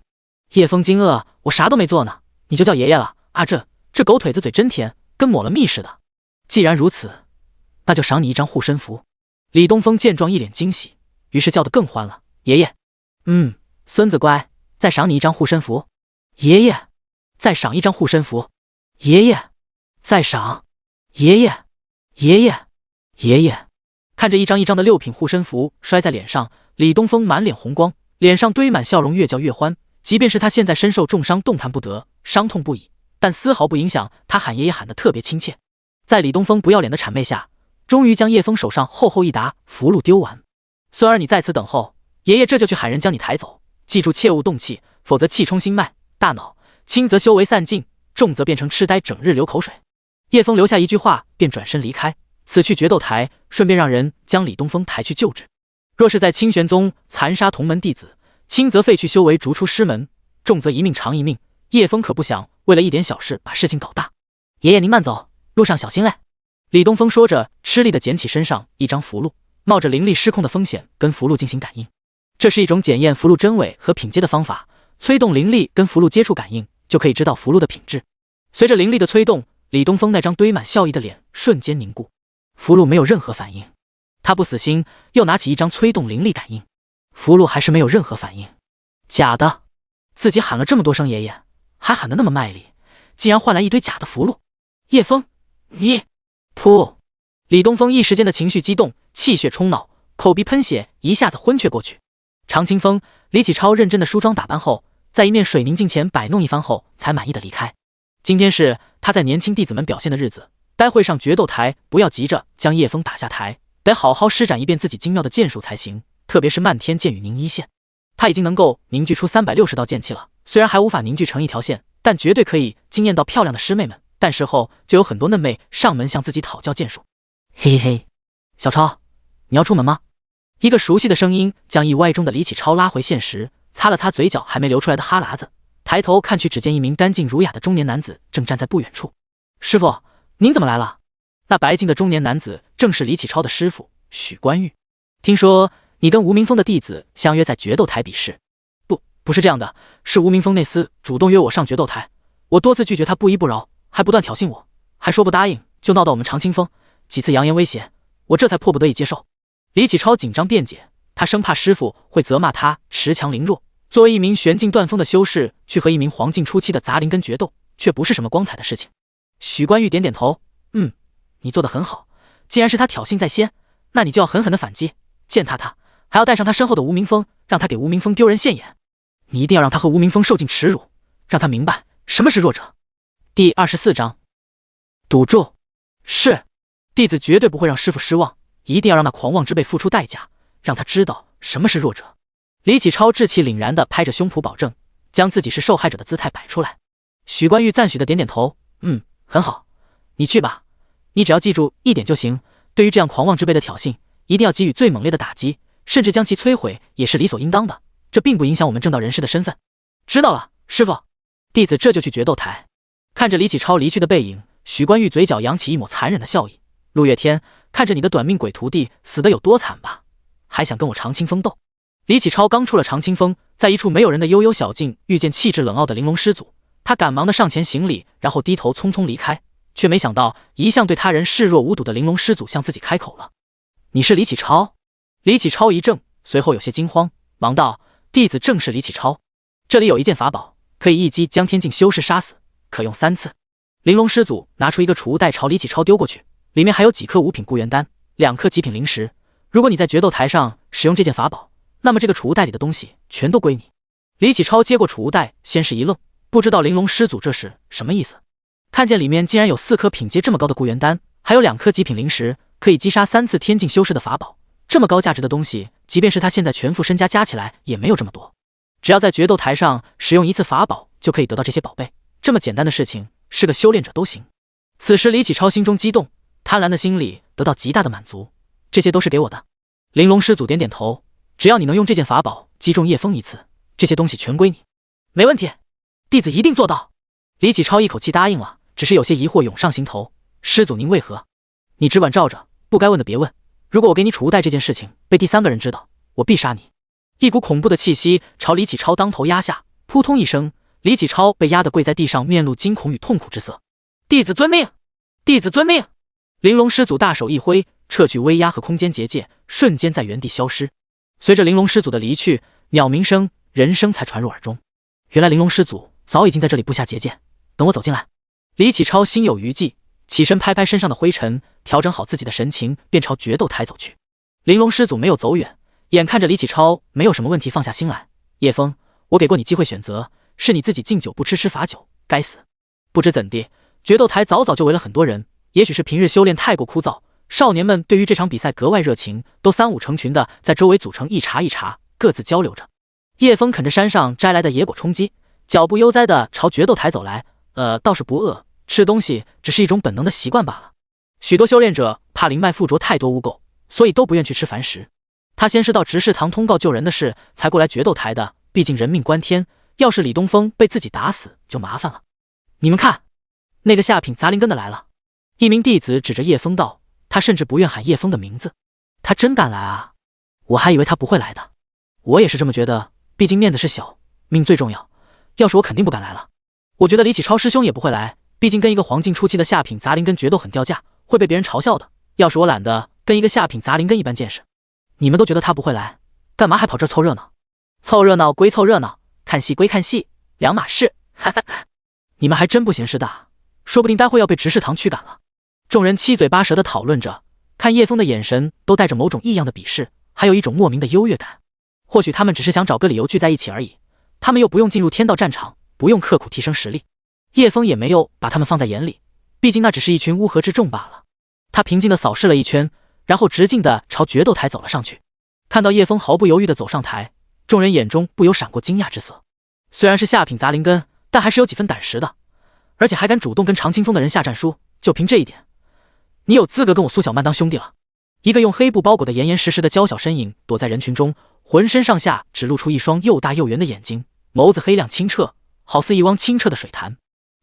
Speaker 1: 叶枫惊愕，我啥都没做呢，你就叫爷爷了啊？这狗腿子嘴真甜，跟抹了蜜似的。既然如此，那就赏你一张护身符。李东风见状一脸惊喜，于是叫得更欢了，爷爷。孙子乖，再赏你一张护身符。爷爷，再赏一张护身符。爷爷，再赏。爷爷。看着一张一张的6品护身符摔在脸上，李东风满脸红光，脸上堆满笑容，越叫越欢。即便是他现在身受重伤，动弹不得，伤痛不已，但丝毫不影响他喊爷爷喊得特别亲切。在李东风不要脸的谄媚下，终于将叶枫手上厚厚一沓符箓丢完。孙儿，你在此等候，爷爷这就去喊人将你抬走。记住切勿动气，否则气冲心脉、大脑，轻则修为散尽，重则变成痴呆，整日流口水。叶枫留下一句话便转身离开，此去决斗台，顺便让人将李东风抬去救治。若是在清玄宗残杀同门弟子，轻则废去修为，逐出师门，重则一命偿一命。叶枫可不想为了一点小事把事情搞大。爷爷您慢走，路上小心嘞。李东风说着，吃力地捡起身上一张符箓，冒着灵力失控的风险跟符箓进行感应。这是一种检验符箓真伪和品阶的方法，催动灵力跟符箓接触感应，就可以知道符箓的品质。随着灵力的催动，李东风那张堆满笑意的脸瞬间凝固，符箓没有任何反应。他不死心，又拿起一张催动灵力感应，符箓还是没有任何反应。假的！自己喊了这么多声爷爷，还喊得那么卖力，竟然换来一堆假的符箓。叶枫，你！噗！李东风一时间的情绪激动，气血冲脑，口鼻喷血，一下子昏厥过去。常清风、李启超认真的梳妆打扮后，在一面水凝镜前摆弄一番后，才满意的离开。今天是他在年轻弟子们表现的日子，待会上决斗台，不要急着将叶枫打下台，得好好施展一遍自己精妙的剑术才行。特别是漫天剑与凝一线，他已经能够凝聚出360道剑气了。虽然还无法凝聚成一条线，但绝对可以惊艳到漂亮的师妹们。但事后就有很多嫩妹上门向自己讨教剑术。嘿嘿，小超，你要出门吗？一个熟悉的声音将意歪中的李启超拉回现实，擦了擦嘴角还没流出来的哈喇子，抬头看去，只见一名干净儒雅的中年男子正站在不远处。师傅，您怎么来了？那白净的中年男子正是李启超的师傅许关玉。听说你跟吴明峰的弟子相约在决斗台比试。不是这样的，是吴明峰那厮主动约我上决斗台，我多次拒绝他不依不饶，还不断挑衅我，还说不答应就闹到我们常清风，几次扬言威胁，我这才迫不得已接受。李启超紧张辩解，他生怕师傅会责骂他恃强凌弱，作为一名玄境断锋的修士，去和一名黄境初期的杂灵根决斗，却不是什么光彩的事情。许关玉点点头，你做得很好，既然是他挑衅在先，那你就要狠狠的反击，践踏他，还要带上他身后的吴明峰，让他给吴明峰丢人现眼。你一定要让他和吴明峰受尽耻辱，让他明白什么是弱者。第24章，赌注。是，弟子绝对不会让师傅失望，一定要让那狂妄之辈付出代价，让他知道什么是弱者。李启超志气凛然地拍着胸脯保证，将自己是受害者的姿态摆出来。许关玉赞许的点点头，很好，你去吧，你只要记住一点就行，对于这样狂妄之辈的挑衅，一定要给予最猛烈的打击，甚至将其摧毁也是理所应当的，这并不影响我们正道人士的身份。知道了，师傅。弟子这就去决斗台。看着李启超离去的背影，许关玉嘴角扬起一抹残忍的笑意。陆月天，看着你的短命鬼徒弟死得有多惨吧，还想跟我长青峰斗？李启超刚出了长青峰，在一处没有人的悠悠小径遇见气质冷傲的玲珑师祖，他赶忙的上前行礼，然后低头匆匆离开，却没想到一向对他人视若无睹的玲珑师祖向自己开口了：“你是李启超？”李启超一怔，随后有些惊慌，忙道：“弟子正是李启超，这里有一件法宝，可以一击将天境修士杀死，可用3次。”玲珑师祖拿出一个储物袋朝李启超丢过去，里面还有几颗5品固元丹，2颗极品灵石。如果你在决斗台上使用这件法宝，那么这个储物袋里的东西全都归你。李启超接过储物袋，先是一愣，不知道玲珑师祖这是什么意思。看见里面竟然有4颗品阶这么高的固元丹，还有2颗极品灵石，可以击杀3次天境修士的法宝，这么高价值的东西，即便是他现在全副身家加起来也没有这么多。只要在决斗台上使用1次法宝，就可以得到这些宝贝，这么简单的事情，是个修炼者都行。此时李启超心中激动，贪婪的心理得到极大的满足，这些都是给我的。玲珑师祖点点头，只要你能用这件法宝击中叶枫1次，这些东西全归你。没问题，弟子一定做到。李启超一口气答应了，只是有些疑惑涌上心头。师祖您为何？你只管照着，不该问的别问。如果我给你储物袋这件事情被第3个人知道，我必杀你。一股恐怖的气息朝李启超当头压下，扑通一声，李启超被压得跪在地上，面露惊恐与痛苦之色。弟子遵命，弟子遵命。玲珑师祖大手一挥，撤去威压和空间结界，瞬间在原地消失。随着玲珑师祖的离去，鸟鸣声、人声才传入耳中。原来玲珑师祖早已经在这里布下结界，等我走进来。李启超心有余悸，起身拍拍身上的灰尘，调整好自己的神情，便朝决斗台走去。玲珑师祖没有走远，眼看着李启超没有什么问题，放下心来。叶枫，我给过你机会选择，是你自己敬酒不吃吃罚酒，该死！不知怎地，决斗台早早就围了很多人，也许是平日修炼太过枯燥，少年们对于这场比赛格外热情，都3、5成群的在周围组成一茬，各自交流着。叶枫啃着山上摘来的野果充饥，脚步悠哉的朝决斗台走来。倒是不饿，吃东西只是一种本能的习惯罢了。许多修炼者怕灵脉附着太多污垢，所以都不愿去吃凡食。他先是到执事堂通告救人的事，才过来决斗台的，毕竟人命关天，要是李东风被自己打死就麻烦了。你们看，那个下品杂灵根的来了。一名弟子指着叶枫道，他甚至不愿喊叶枫的名字。他真敢来啊，我还以为他不会来的。我也是这么觉得，毕竟面子是小，命最重要，要是我肯定不敢来了。我觉得李启超师兄也不会来，毕竟跟一个黄境初期的下品杂灵根决斗很掉价，会被别人嘲笑的。要是我懒得跟一个下品杂灵根一般见识，你们都觉得他不会来，干嘛还跑这儿凑热闹？凑热闹归凑热闹，看戏归看戏，两码事。哈哈，你们还真不嫌事大，说不定待会要被执事堂驱赶了。众人七嘴八舌地讨论着，看叶枫的眼神都带着某种异样的鄙视，还有一种莫名的优越感。或许他们只是想找个理由聚在一起而已，他们又不用进入天道战场，不用刻苦提升实力。叶枫也没有把他们放在眼里，毕竟那只是一群乌合之众罢了。他平静地扫视了一圈，然后直径地朝决斗台走了上去。看到叶枫毫不犹豫地走上台，众人眼中不由闪过惊讶之色。虽然是下品杂灵根，但还是有几分胆识的，而且还敢主动跟长青峰的人下战书，就凭这一点，你有资格跟我苏小曼当兄弟了。一个用黑布包裹得严严实实的娇小身影躲在人群中，浑身上下只露出一双又大又圆的眼睛，眸子黑亮清澈，好似一汪清澈的水潭。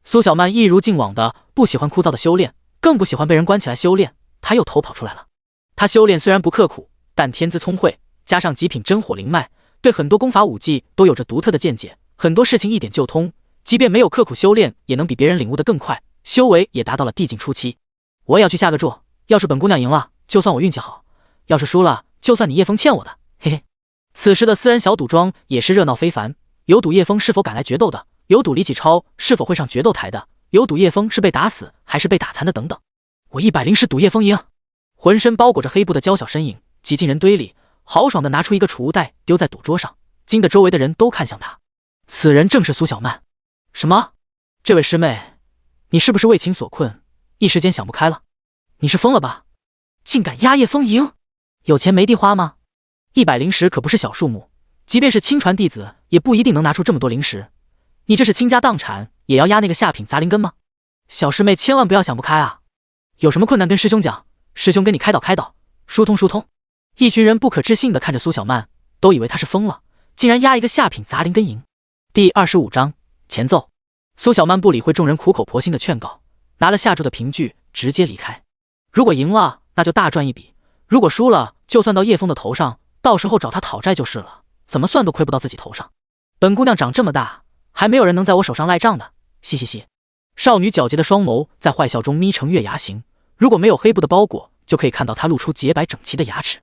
Speaker 1: 苏小曼一如既往的不喜欢枯燥的修炼，更不喜欢被人关起来修炼，她又偷跑出来了。她修炼虽然不刻苦，但天资聪慧，加上极品真火灵脉，对很多功法武技都有着独特的见解，很多事情一点就通，即便没有刻苦修炼，也能比别人领悟得更快，修为也达到了地境初期。我也要去下个注，要是本姑娘赢了，就算我运气好；要是输了，就算你叶枫欠我的，嘿嘿。此时的私人小赌庄也是热闹非凡，有赌叶枫是否赶来决斗的，有赌李启超是否会上决斗台的，有赌叶枫是被打死还是被打残的等等。我100%赌叶枫赢。浑身包裹着黑布的娇小身影挤进人堆里，豪爽地拿出一个储物袋丢在赌桌上，惊得周围的人都看向他。此人正是苏小曼。什么？这位师妹，你是不是为情所困，一时间想不开了？你是疯了吧？竟敢压叶枫赢？有钱没地花吗？100灵石可不是小数目，即便是亲传弟子也不一定能拿出这么多灵石。你这是倾家荡产也要压那个下品杂灵根吗？小师妹千万不要想不开啊！有什么困难跟师兄讲，师兄跟你开导开导，疏通疏通。一群人不可置信地看着苏小曼，都以为他是疯了，竟然压一个下品杂灵根赢。第25章前奏。苏小曼不理会众人苦口婆心的劝告，拿了下注的凭据直接离开。如果赢了，那就大赚一笔；如果输了，就算到叶枫的头上，到时候找他讨债就是了，怎么算都亏不到自己头上。本姑娘长这么大，还没有人能在我手上赖账的，嘻嘻嘻。少女皎洁的双眸在坏笑中眯成月牙形，如果没有黑布的包裹，就可以看到她露出洁白整齐的牙齿。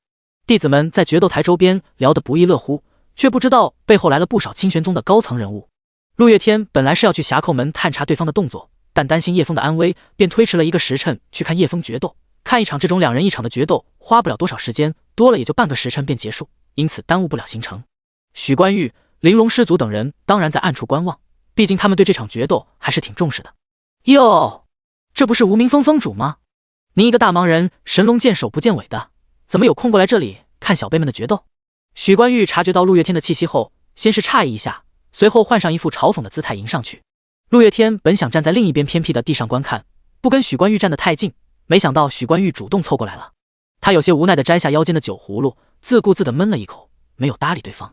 Speaker 1: 弟子们在决斗台周边聊得不亦乐乎，却不知道背后来了不少清玄宗的高层人物。陆月天本来是要去峡口门探查对方的动作，但担心叶枫的安危，便推迟了1个时辰去看叶枫决斗。看一场这种2人1场的决斗，花不了多少时间，多了也就半个时辰便结束，因此耽误不了行程。许冠玉、玲珑师祖等人当然在暗处观望，毕竟他们对这场决斗还是挺重视的。哟，这不是无名峰峰主吗？您一个大忙人，神龙见首不见尾的，怎么有空过来这里看小辈们的决斗？许冠玉察觉到陆月天的气息后，先是诧异一下，随后换上一副嘲讽的姿态迎上去。陆月天本想站在另一边偏僻的地上观看，不跟许冠玉站得太近，没想到许冠玉主动凑过来了。他有些无奈地摘下腰间的酒葫芦，自顾自地闷了一口，没有搭理对方。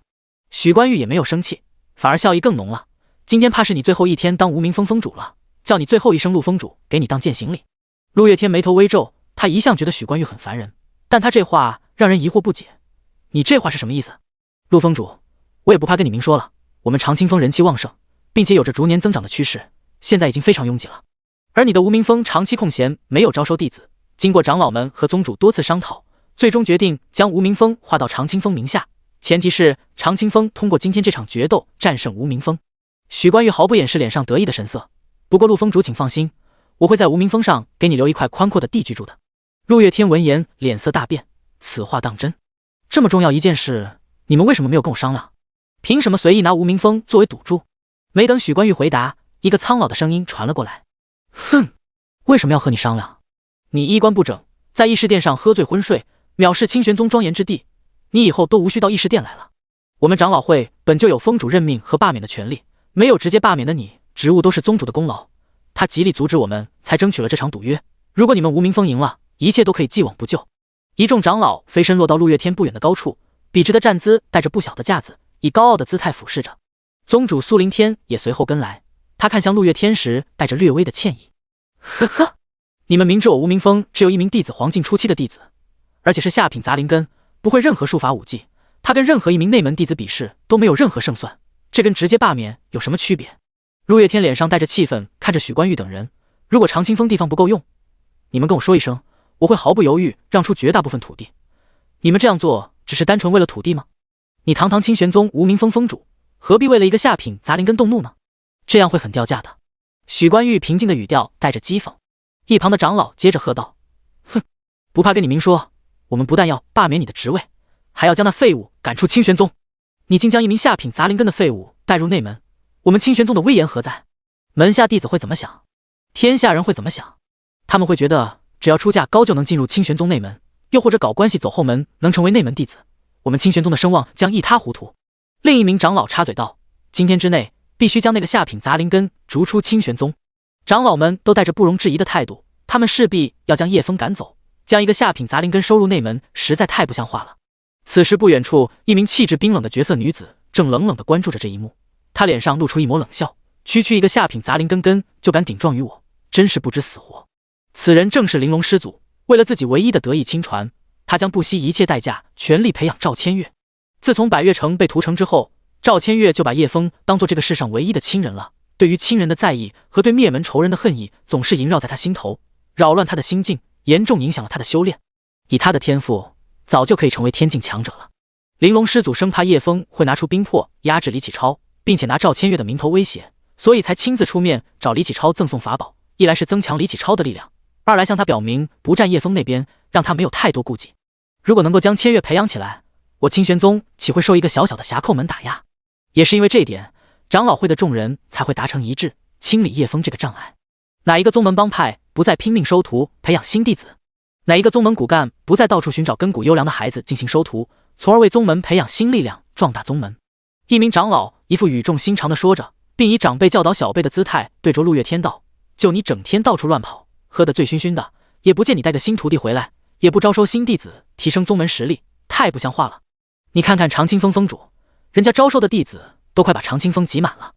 Speaker 1: 许冠玉也没有生气，反而笑意更浓了。今天怕是你最后一天当无名峰峰主了，叫你最后一声陆峰主，给你当践行礼。陆月天眉头微皱，他一向觉得许冠玉很烦人，但他这话让人疑惑不解。你这话是什么意思？陆峰主，我也不怕跟你明说了，我们长青峰人气旺盛，并且有着逐年增长的趋势，现在已经非常拥挤了。而你的无名峰长期空闲，没有招收弟子，经过长老们和宗主多次商讨，最终决定将无名峰划到长青峰名下，前提是长青峰通过今天这场决斗战胜无名峰。许冠玉毫不掩饰脸上得意的神色，不过陆峰主请放心，我会在无名峰上给你留一块宽阔的地居住的。陆月天闻言脸色大变，此话当真？这么重要一件事，你们为什么没有跟我商量？凭什么随意拿无名峰作为赌注？没等许冠玉回答，一个苍老的声音传了过来。哼，为什么要和你商量？你衣冠不整，在议事殿上喝醉昏睡，藐视清玄宗庄严之地，你以后都无需到议事殿来了。我们长老会本就有峰主任命和罢免的权利，没有直接罢免的你，职务都是宗主的功劳。他极力阻止我们，才争取了这场赌约。如果你们无名峰赢了，一切都可以既往不咎。一众长老飞身落到陆月天不远的高处，笔直的站姿带着不小的架子，以高傲的姿态俯视着。宗主苏凌天也随后跟来，他看向陆月天时带着略微的歉意。呵呵，你们明知我无名峰只有一名弟子黄境初期的弟子，而且是下品杂灵根，不会任何术法武技，他跟任何一名内门弟子比试都没有任何胜算，这跟直接罢免有什么区别？陆月天脸上带着气愤，看着许冠玉等人，如果长青峰地方不够用，你们跟我说一声，我会毫不犹豫让出绝大部分土地。你们这样做只是单纯为了土地吗？你堂堂清玄宗无名峰峰主，何必为了一个下品杂灵根动怒呢？这样会很掉价的。许冠玉平静的语调带着讥讽。一旁的长老接着喝道：哼，不怕跟你明说，我们不但要罢免你的职位，还要将那废物赶出清玄宗。你竟将一名下品杂灵根的废物带入内门，我们清玄宗的威严何在？门下弟子会怎么想？天下人会怎么想？他们会觉得只要出价高就能进入清玄宗内门，又或者搞关系走后门能成为内门弟子，我们清玄宗的声望将一塌糊涂。另一名长老插嘴道：今天之内必须将那个下品杂灵根逐出清玄宗。长老们都带着不容置疑的态度，他们势必要将叶枫赶走，将一个下品杂灵根收入内门，实在太不像话了。此时不远处，一名气质冰冷的绝色女子正冷冷地关注着这一幕，她脸上露出一抹冷笑，区区一个下品杂灵根就敢顶撞于我，真是不知死活。此人正是玲珑师祖，为了自己唯一的得意亲传，他将不惜一切代价全力培养赵千月。自从百越城被屠城之后，赵千月就把叶枫当作这个世上唯一的亲人了，对于亲人的在意和对灭门仇人的恨意总是萦绕在他心头，扰乱他的心境，严重影响了他的修炼。以他的天赋，早就可以成为天境强者了。玲珑师祖生怕叶枫会拿出冰魄压制李启超，并且拿赵千月的名头威胁，所以才亲自出面找李启超赠送法宝，一来是增强李启超的力量，二来向他表明不站叶枫那边，让他没有太多顾忌。如果能够将千月培养起来，我清玄宗岂会受一个小小的峡寇门打压？也是因为这一点，长老会的众人才会达成一致，清理叶枫这个障碍。哪一个宗门帮派不再拼命收徒培养新弟子？哪一个宗门骨干不再到处寻找根骨优良的孩子进行收徒，从而为宗门培养新力量，壮大宗门？一名长老一副语重心长地说着，并以长辈教导小辈的姿态对着陆月天道：就你整天到处乱跑，喝得醉醺醺的，也不见你带个新徒弟回来，也不招收新弟子，提升宗门实力，太不像话了。你看看长青峰峰主，人家招收的弟子都快把长青峰挤满了，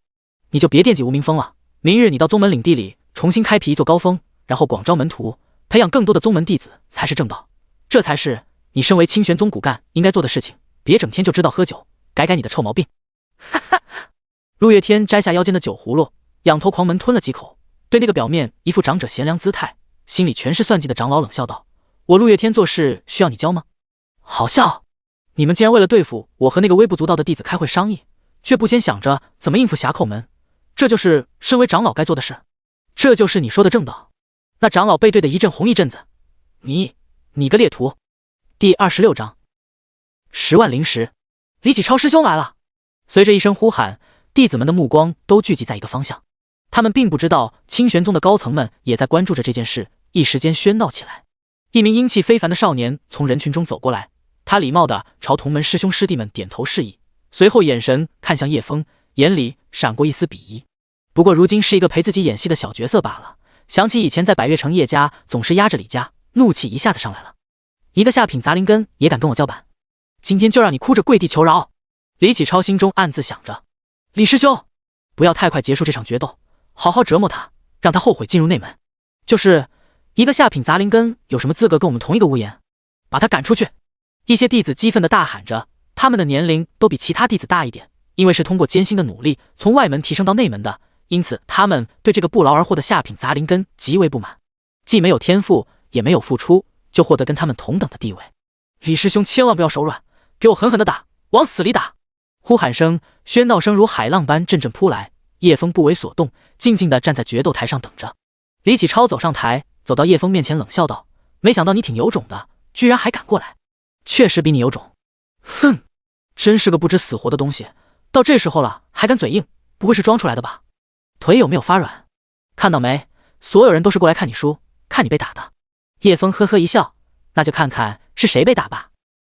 Speaker 1: 你就别惦记无名峰了。明日你到宗门领地里重新开辟一座高峰，然后广招门徒，培养更多的宗门弟子才是正道，这才是你身为清玄宗骨干应该做的事情。别整天就知道喝酒，改改你的臭毛病。哈哈。陆月天摘下腰间的酒葫芦，仰头狂门吞了几口，对那个表面一副长者贤良姿态，心里全是算计的长老冷笑道：我陆月天做事需要你教吗？好笑，你们竟然为了对付我和那个微不足道的弟子开会商议，却不先想着怎么应付峡口门，这就是身为长老该做的事，这就是你说的正道。那长老背对的一阵红一阵子，你个劣徒。第26章10万灵石。李启超师兄来了。随着一声呼喊，弟子们的目光都聚集在一个方向，他们并不知道清玄宗的高层们也在关注着这件事，一时间喧闹起来。一名英气非凡的少年从人群中走过来，他礼貌地朝同门师兄师弟们点头示意，随后眼神看向叶枫，眼里闪过一丝鄙夷。不过如今是一个陪自己演戏的小角色罢了，想起以前在百越城叶家总是压着李家，怒气一下子上来了。一个下品杂灵根也敢跟我叫板，今天就让你哭着跪地求饶。李启超心中暗自想着，李师兄，不要太快结束这场决斗，好好折磨他，让他后悔进入内门。就是一个下品杂灵根有什么资格跟我们同一个屋檐？把他赶出去！一些弟子激愤地大喊着，他们的年龄都比其他弟子大一点，因为是通过艰辛的努力从外门提升到内门的，因此他们对这个不劳而获的下品杂灵根极为不满，既没有天赋，也没有付出，就获得跟他们同等的地位。李师兄千万不要手软，给我狠狠地打，往死里打！呼喊声、喧闹声如海浪般阵阵扑来，叶枫不为所动，静静地站在决斗台上等着。李启超走上台，走到叶枫面前冷笑道：没想到你挺有种的，居然还敢过来。确实比你有种。哼，真是个不知死活的东西，到这时候了还敢嘴硬，不会是装出来的吧？腿有没有发软？看到没，所有人都是过来看你输，看你被打的。叶枫呵呵一笑，那就看看是谁被打吧。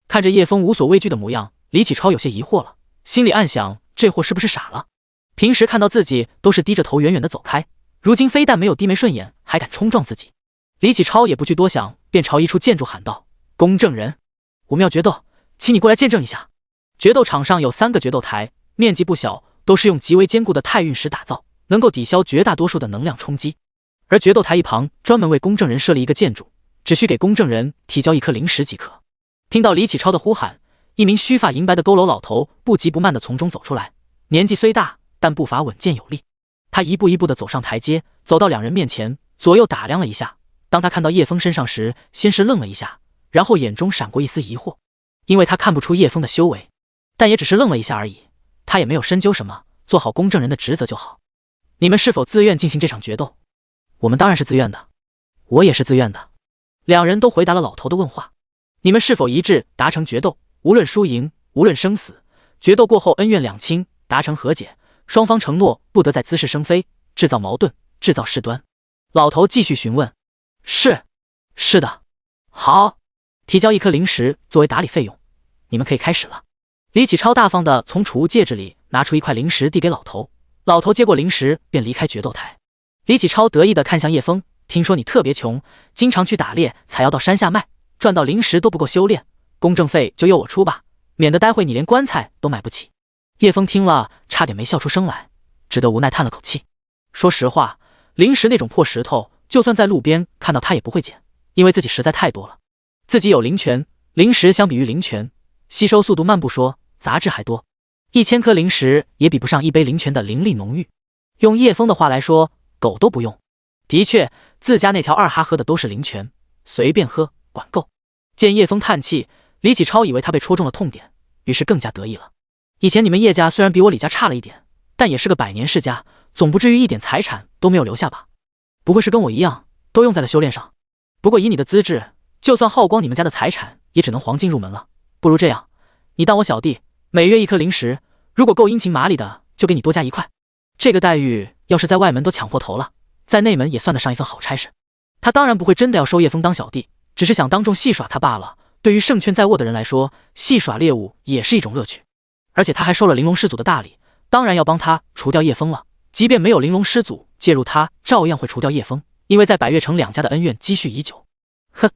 Speaker 1: 看着叶枫无所畏惧的模样，李启超有些疑惑了，心里暗想这货是不是傻了？平时看到自己都是低着头远远的走开，如今非但没有低眉顺眼，还敢冲撞自己。李启超也不去多想，便朝一处建筑喊道：公证人，我们要决斗，请你过来见证一下。决斗场上有3个决斗台，面积不小，都是用极为坚固的太运石打造，能够抵消绝大多数的能量冲击。而决斗台一旁专门为公证人设立一个建筑，只需给公证人提交1颗灵石即可。听到李启超的呼喊，一名须发银白的佝偻老头不急不慢地从中走出来，年纪虽大，但步伐稳健有力。他一步一步地走上台阶，走到2人面前，左右打量了一下。当他看到叶枫身上时，先是愣了一下，然后眼中闪过一丝疑惑，因为他看不出叶枫的修为，但也只是愣了一下而已，他也没有深究什么，做好公证人的职责就好。你们是否自愿进行这场决斗？我们当然是自愿的，我也是自愿的。2人都回答了老头的问话。你们是否一致达成决斗？无论输赢，无论生死，决斗过后恩怨两清，达成和解，双方承诺不得再滋事生非，制造矛盾，制造事端。老头继续询问。是的。好，提交1颗灵石作为打理费用，你们可以开始了。李启超大方地从储物戒指里拿出1块灵石递给老头，老头接过灵石便离开决斗台。李启超得意地看向叶枫，听说你特别穷，经常去打猎，采药到山下卖，赚到灵石都不够修炼，公证费就由我出吧，免得待会你连棺材都买不起。叶枫听了差点没笑出声来，只得无奈叹了口气。说实话，灵石那种破石头，就算在路边看到他也不会捡，因为自己实在太多了。自己有灵泉，灵石相比于灵泉，吸收速度慢不说，杂质还多，1000颗灵石也比不上1杯灵泉的灵力浓郁。用叶枫的话来说，狗都不用。的确，自家那条2哈喝的都是灵泉，随便喝，管够。见叶枫叹气，李启超以为他被戳中了痛点，于是更加得意了。以前你们叶家虽然比我李家差了一点，但也是个100年世家，总不至于一点财产都没有留下吧？不会是跟我一样，都用在了修炼上？不过以你的资质，就算耗光你们家的财产，也只能黄金入门了。不如这样，你当我小弟，每月1颗灵石，如果够殷勤麻利的，就给你多加1块。这个待遇要是在外门都抢破头了，在内门也算得上一份好差事。他当然不会真的要收叶枫当小弟，只是想当众戏耍他罢了。对于胜券在握的人来说，戏耍猎物也是一种乐趣。而且他还收了玲珑师祖的大礼，当然要帮他除掉叶枫了。即便没有玲珑师祖介入，他照样会除掉叶枫，因为在百越城2家的恩怨积蓄已久。哼，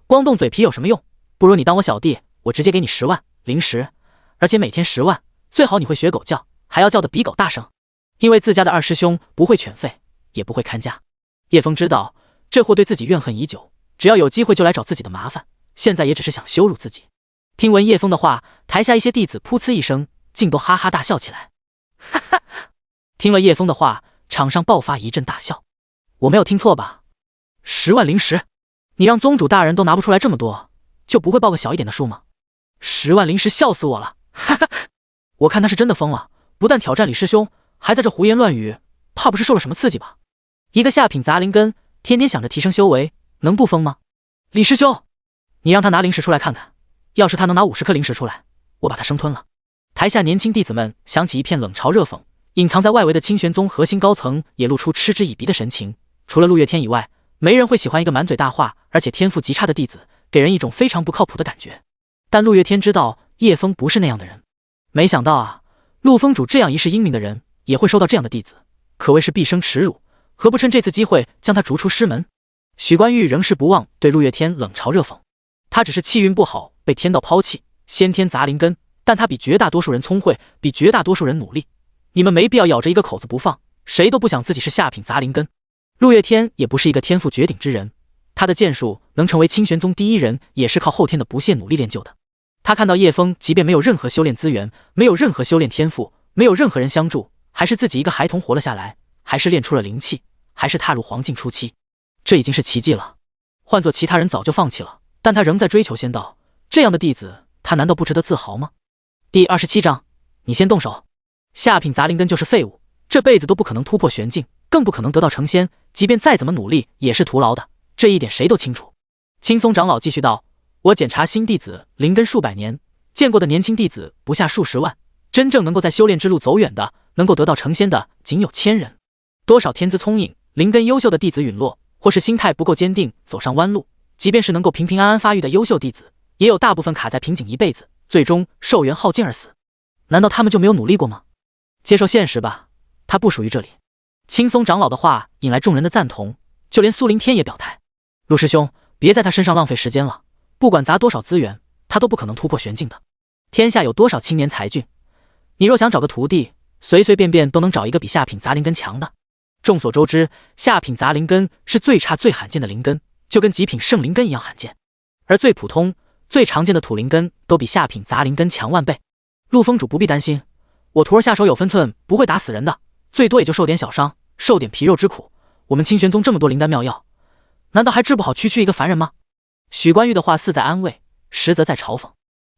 Speaker 1: 光动嘴皮有什么用？不如你当我小弟，我直接给你10万零食，而且每天10万，最好你会学狗叫，还要叫得比狗大声。因为自家的二师兄不会犬吠，也不会看家。叶枫知道这货对自己怨恨已久，只要有机会就来找自己的麻烦，现在也只是想羞辱自己。听闻叶枫的话，台下一些弟子噗呲一声，竟都哈哈大笑起来。哈哈！听了叶枫的话，场上爆发一阵大笑。我没有听错吧？10万零食，你让宗主大人都拿不出来这么多，就不会报个小一点的数吗？10万零食，笑死我了！哈哈！我看他是真的疯了，不但挑战李师兄，还在这胡言乱语，怕不是受了什么刺激吧？一个下品杂灵根，天天想着提升修为，能不疯吗？李师兄，你让他拿零食出来看看，要是他能拿50颗零食出来，我把他生吞了。台下年轻弟子们响起一片冷嘲热讽，隐藏在外围的清玄宗核心高层也露出嗤之以鼻的神情。除了陆月天以外，没人会喜欢一个满嘴大话而且天赋极差的弟子，给人一种非常不靠谱的感觉。但陆月天知道叶枫不是那样的人，没想到啊，陆峰主这样一世英名的人也会收到这样的弟子，可谓是毕生耻辱，何不趁这次机会将他逐出师门？许关玉仍是不忘对陆月天冷嘲热讽，他只是气运不好，被天道抛弃，先天杂灵根，但他比绝大多数人聪慧，比绝大多数人努力，你们没必要咬着一个口子不放，谁都不想自己是下品杂灵根。陆月天也不是一个天赋绝顶之人，他的剑术能成为清玄宗第一人，也是靠后天的不懈努力练就的。他看到叶枫即便没有任何修炼资源，没有任何修炼天赋，没有任何人相助，还是自己一个孩童活了下来，还是练出了灵气，还是踏入黄境初期，这已经是奇迹了。换做其他人早就放弃了，但他仍在追求仙道，这样的弟子他难道不值得自豪吗？第27章，你先动手。下品杂灵根就是废物，这辈子都不可能突破玄境，更不可能得到成仙，即便再怎么努力也是徒劳的，这一点谁都清楚。青松长老继续道，我检查新弟子灵根数百年，见过的年轻弟子不下数十万，真正能够在修炼之路走远的，能够得到成仙的仅有1000人。多少天资聪颖、灵根优秀的弟子陨落，或是心态不够坚定走上弯路，即便是能够平平安安发育的优秀弟子，也有大部分卡在瓶颈一辈子，最终寿元耗尽而死。难道他们就没有努力过吗？接受现实吧，他不属于这里。青松长老的话引来众人的赞同，就连苏灵天也表态，陆师兄别在他身上浪费时间了，不管砸多少资源，他都不可能突破玄境的。天下有多少青年才俊，你若想找个徒弟，随随便便都能找一个比下品杂灵根强的。众所周知，下品杂灵根是最差最罕见的灵根，就跟极品圣灵根一样罕见，而最普通最常见的土灵根都比下品杂灵根强万倍。陆峰主不必担心，我徒儿下手有分寸，不会打死人的，最多也就受点小伤，受点皮肉之苦。我们清玄宗这么多灵丹妙药，难道还治不好区区一个凡人吗？许关玉的话似在安慰，实则在嘲讽。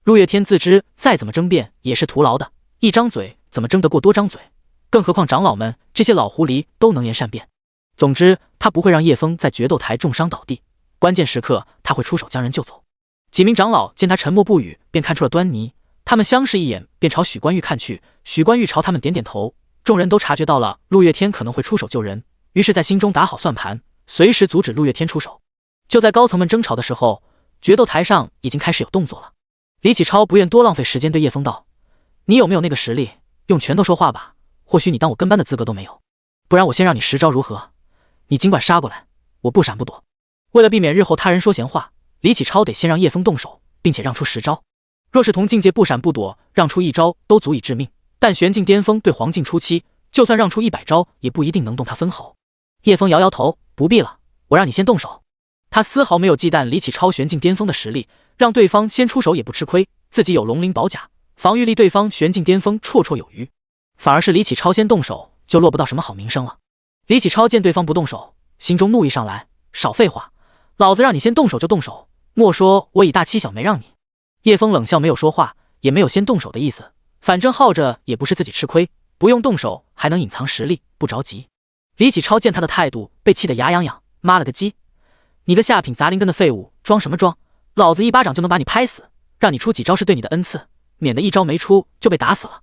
Speaker 1: 陆月天自知再怎么争辩也是徒劳的，一张嘴怎么争得过多张嘴，更何况长老们这些老狐狸都能言善辩。总之他不会让叶枫在决斗台重伤倒地，关键时刻他会出手将人救走。几名长老见他沉默不语，便看出了端倪，他们相视一眼，便朝许关玉看去。许关玉朝他们点点头，众人都察觉到了陆月天可能会出手救人，于是在心中打好算盘，随时阻止陆月天出手。就在高层们争吵的时候，决斗台上已经开始有动作了。李启超不愿多浪费时间，对叶枫道，你有没有那个实力，用拳头说话吧，或许你当我跟班的资格都没有，不然我先让你10招如何？你尽管杀过来，我不闪不躲。为了避免日后他人说闲话，李启超得先让叶枫动手，并且让出10招。若是同境界不闪不躲，让出1招都足以致命，但玄境巅峰对黄境初期，就算让出100招也不一定能动他分毫。叶枫摇摇头，不必了，我让你先动手。他丝毫没有忌惮李启超玄境巅峰的实力，让对方先出手也不吃亏，自己有龙鳞宝甲，防御力对方玄境巅峰绰绰有余。反而是李启超先动手，就落不到什么好名声了。李启超见对方不动手，心中怒意上来，少废话，老子让你先动手就动手，莫说我以大欺小没让你。叶枫冷笑，没有说话，也没有先动手的意思，反正耗着也不是自己吃亏，不用动手还能隐藏实力，不着急。李启超见他的态度，被气得牙痒痒，妈了个鸡，你个下品杂灵根的废物，装什么装？老子一巴掌就能把你拍死，让你出几招是对你的恩赐，免得1招没出就被打死了。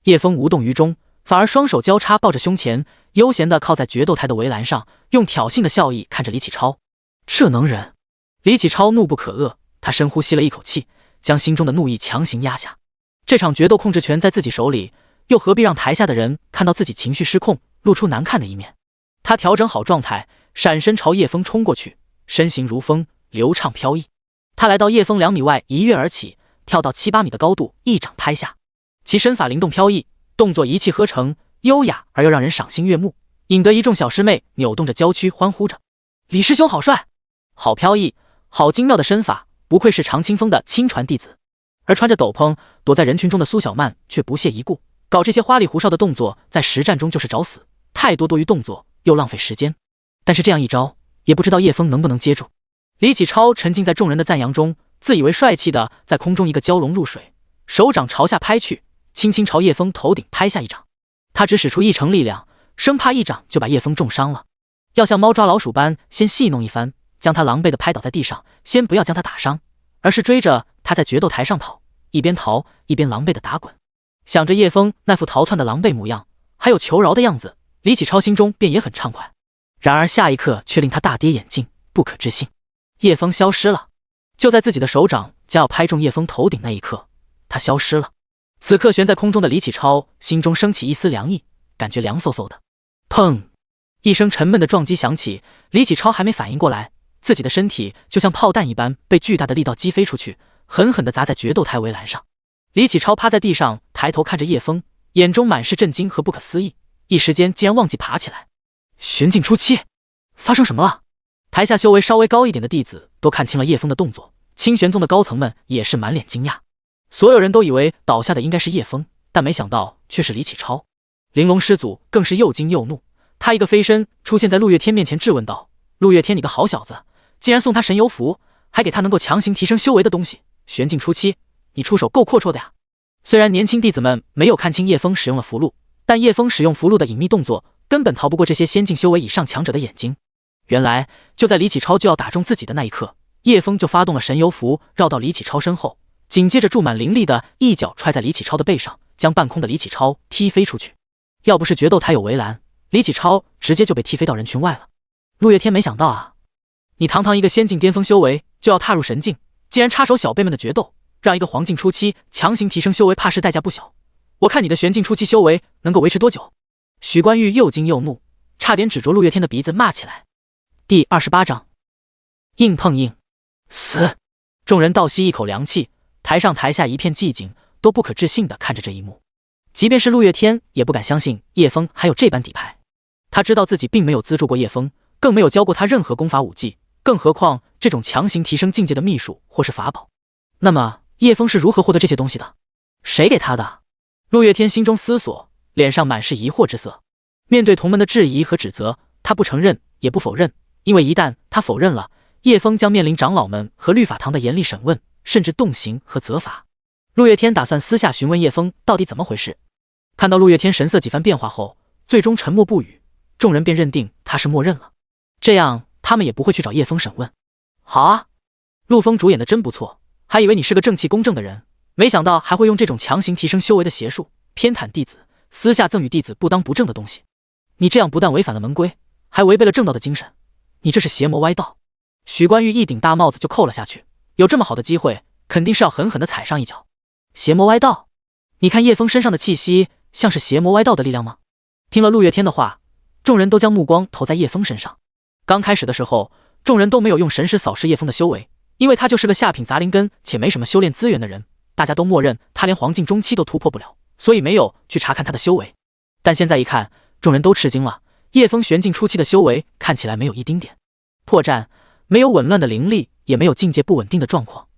Speaker 1: 叶枫无动于衷，反而双手交叉抱着胸前，悠闲地靠在决斗台的围栏上，用挑衅的笑意看着李启超。这能忍？李启超怒不可遏，他深呼吸了一口气，将心中的怒意强行压下。这场决斗控制权在自己手里，又何必让台下的人看到自己情绪失控，露出难看的一面？他调整好状态，闪身朝叶枫冲过去，身形如风，流畅飘逸。他来到叶枫2米外，一跃而起，跳到7、8米的高度，一掌拍下。其身法灵动飘逸，动作一气呵成，优雅而又让人赏心悦目，引得一众小师妹扭动着娇躯欢呼着：“李师兄好帅，好飘逸，好精妙的身法，不愧是常清风的亲传弟子。”而穿着斗篷躲在人群中的苏小曼却不屑一顾，搞这些花里胡哨的动作，在实战中就是找死，太多多余动作又浪费时间。但是这样一招，也不知道叶枫能不能接住。李启超沉浸在众人的赞扬中，自以为帅气的在空中一个蛟龙入水，手掌朝下拍去，轻轻朝叶枫头顶拍下一掌。他只使出1成力量，生怕一掌就把叶枫重伤了，要像猫抓老鼠般先戏弄一番，将他狼狈的拍倒在地上，先不要将他打伤，而是追着他在决斗台上跑，一边逃一边狼狈的打滚。想着叶枫那副逃窜的狼狈模样，还有求饶的样子，李启超心中便也很畅快。然而下一刻却令他大跌眼镜，不可置信，叶枫消失了。就在自己的手掌将要拍中叶枫头顶那一刻，他消失了。此刻悬在空中的李启超心中升起一丝凉意，感觉凉飕飕的。砰！一声沉闷的撞击响起，李启超还没反应过来，自己的身体就像炮弹一般被巨大的力道击飞出去，狠狠地砸在决斗台围栏上。李启超趴在地上，抬头看着叶枫，眼中满是震惊和不可思议，一时间竟然忘记爬起来。玄境初期，发生什么了？台下修为稍微高一点的弟子都看清了叶枫的动作，清玄宗的高层们也是满脸惊讶。所有人都以为倒下的应该是叶枫，但没想到却是李启超。玲珑师祖更是又惊又怒，他一个飞身出现在陆月天面前，质问道：“陆月天，你个好小子，竟然送他神游符，还给他能够强行提升修为的东西，玄境初期，你出手够阔绰的呀！”虽然年轻弟子们没有看清叶枫使用了符箓，但叶枫使用符箓的隐秘动作根本逃不过这些先进修为以上强者的眼睛。原来就在李启超就要打中自己的那一刻，叶枫就发动了神游符，绕到李启超身后，紧接着注满灵力的一脚踹在李启超的背上，将半空的李启超踢飞出去。要不是决斗台有围栏，李启超直接就被踢飞到人群外了。陆月天没想到啊，你堂堂一个仙境巅峰修为就要踏入神境，竟然插手小辈们的决斗，让一个黄境初期强行提升修为，怕是代价不小。我看你的玄境初期修为能够维持多久？许关玉又惊又怒，差点指着陆月天的鼻子骂起来。第28章，硬碰硬，死！众人倒吸一口凉气，台上台下一片寂静，都不可置信地看着这一幕。即便是陆月天也不敢相信叶枫还有这般底牌。他知道自己并没有资助过叶枫，更没有教过他任何功法武技，更何况这种强行提升境界的秘术或是法宝。那么叶枫是如何获得这些东西的？谁给他的？陆月天心中思索，脸上满是疑惑之色。面对同门的质疑和指责，他不承认也不否认，因为一旦他否认了，叶枫将面临长老们和律法堂的严厉审问，甚至动刑和责罚。陆月天打算私下询问叶枫到底怎么回事。看到陆月天神色几番变化后，最终沉默不语，众人便认定他是默认了，这样他们也不会去找叶枫审问。好啊，陆枫主演的真不错，还以为你是个正气公正的人，没想到还会用这种强行提升修为的邪术，偏袒弟子，私下赠与弟子不当不正的东西。你这样不但违反了门规，还违背了正道的精神，你这是邪魔歪道。许关玉一顶大帽子就扣了下去，有这么好的机会，肯定是要狠狠地踩上一脚。邪魔歪道？你看叶枫身上的气息像是邪魔歪道的力量吗？听了陆月天的话，众人都将目光投在叶枫身上。刚开始的时候，众人都没有用神识扫视叶枫的修为，因为他就是个下品杂灵根且没什么修炼资源的人，大家都默认他连黄境中期都突破不了，所以没有去查看他的修为。但现在一看，众人都吃惊了，叶枫玄境初期的修为看起来没有一丁点破绽，没有紊乱的灵力，也没有境界不稳定的状况，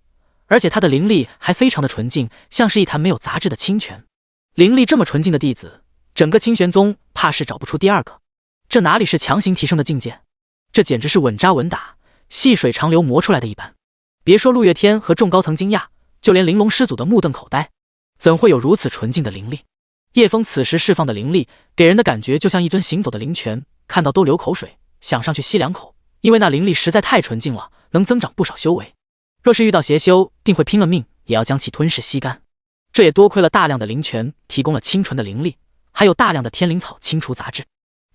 Speaker 1: 而且他的灵力还非常的纯净，像是一潭没有杂质的清泉。灵力这么纯净的弟子，整个清玄宗怕是找不出第二个。这哪里是强行提升的境界，这简直是稳扎稳打，细水长流磨出来的一般。别说陆月天和众高层惊讶，就连玲珑师祖的目瞪口呆，怎会有如此纯净的灵力？叶枫此时释放的灵力，给人的感觉就像一尊行走的灵泉，看到都流口水，想上去吸两口，因为那灵力实在太纯净了，能增长不少修为。若是遇到邪修，定会拼了命也要将其吞噬吸干。这也多亏了大量的灵泉提供了清纯的灵力，还有大量的天灵草清除杂质。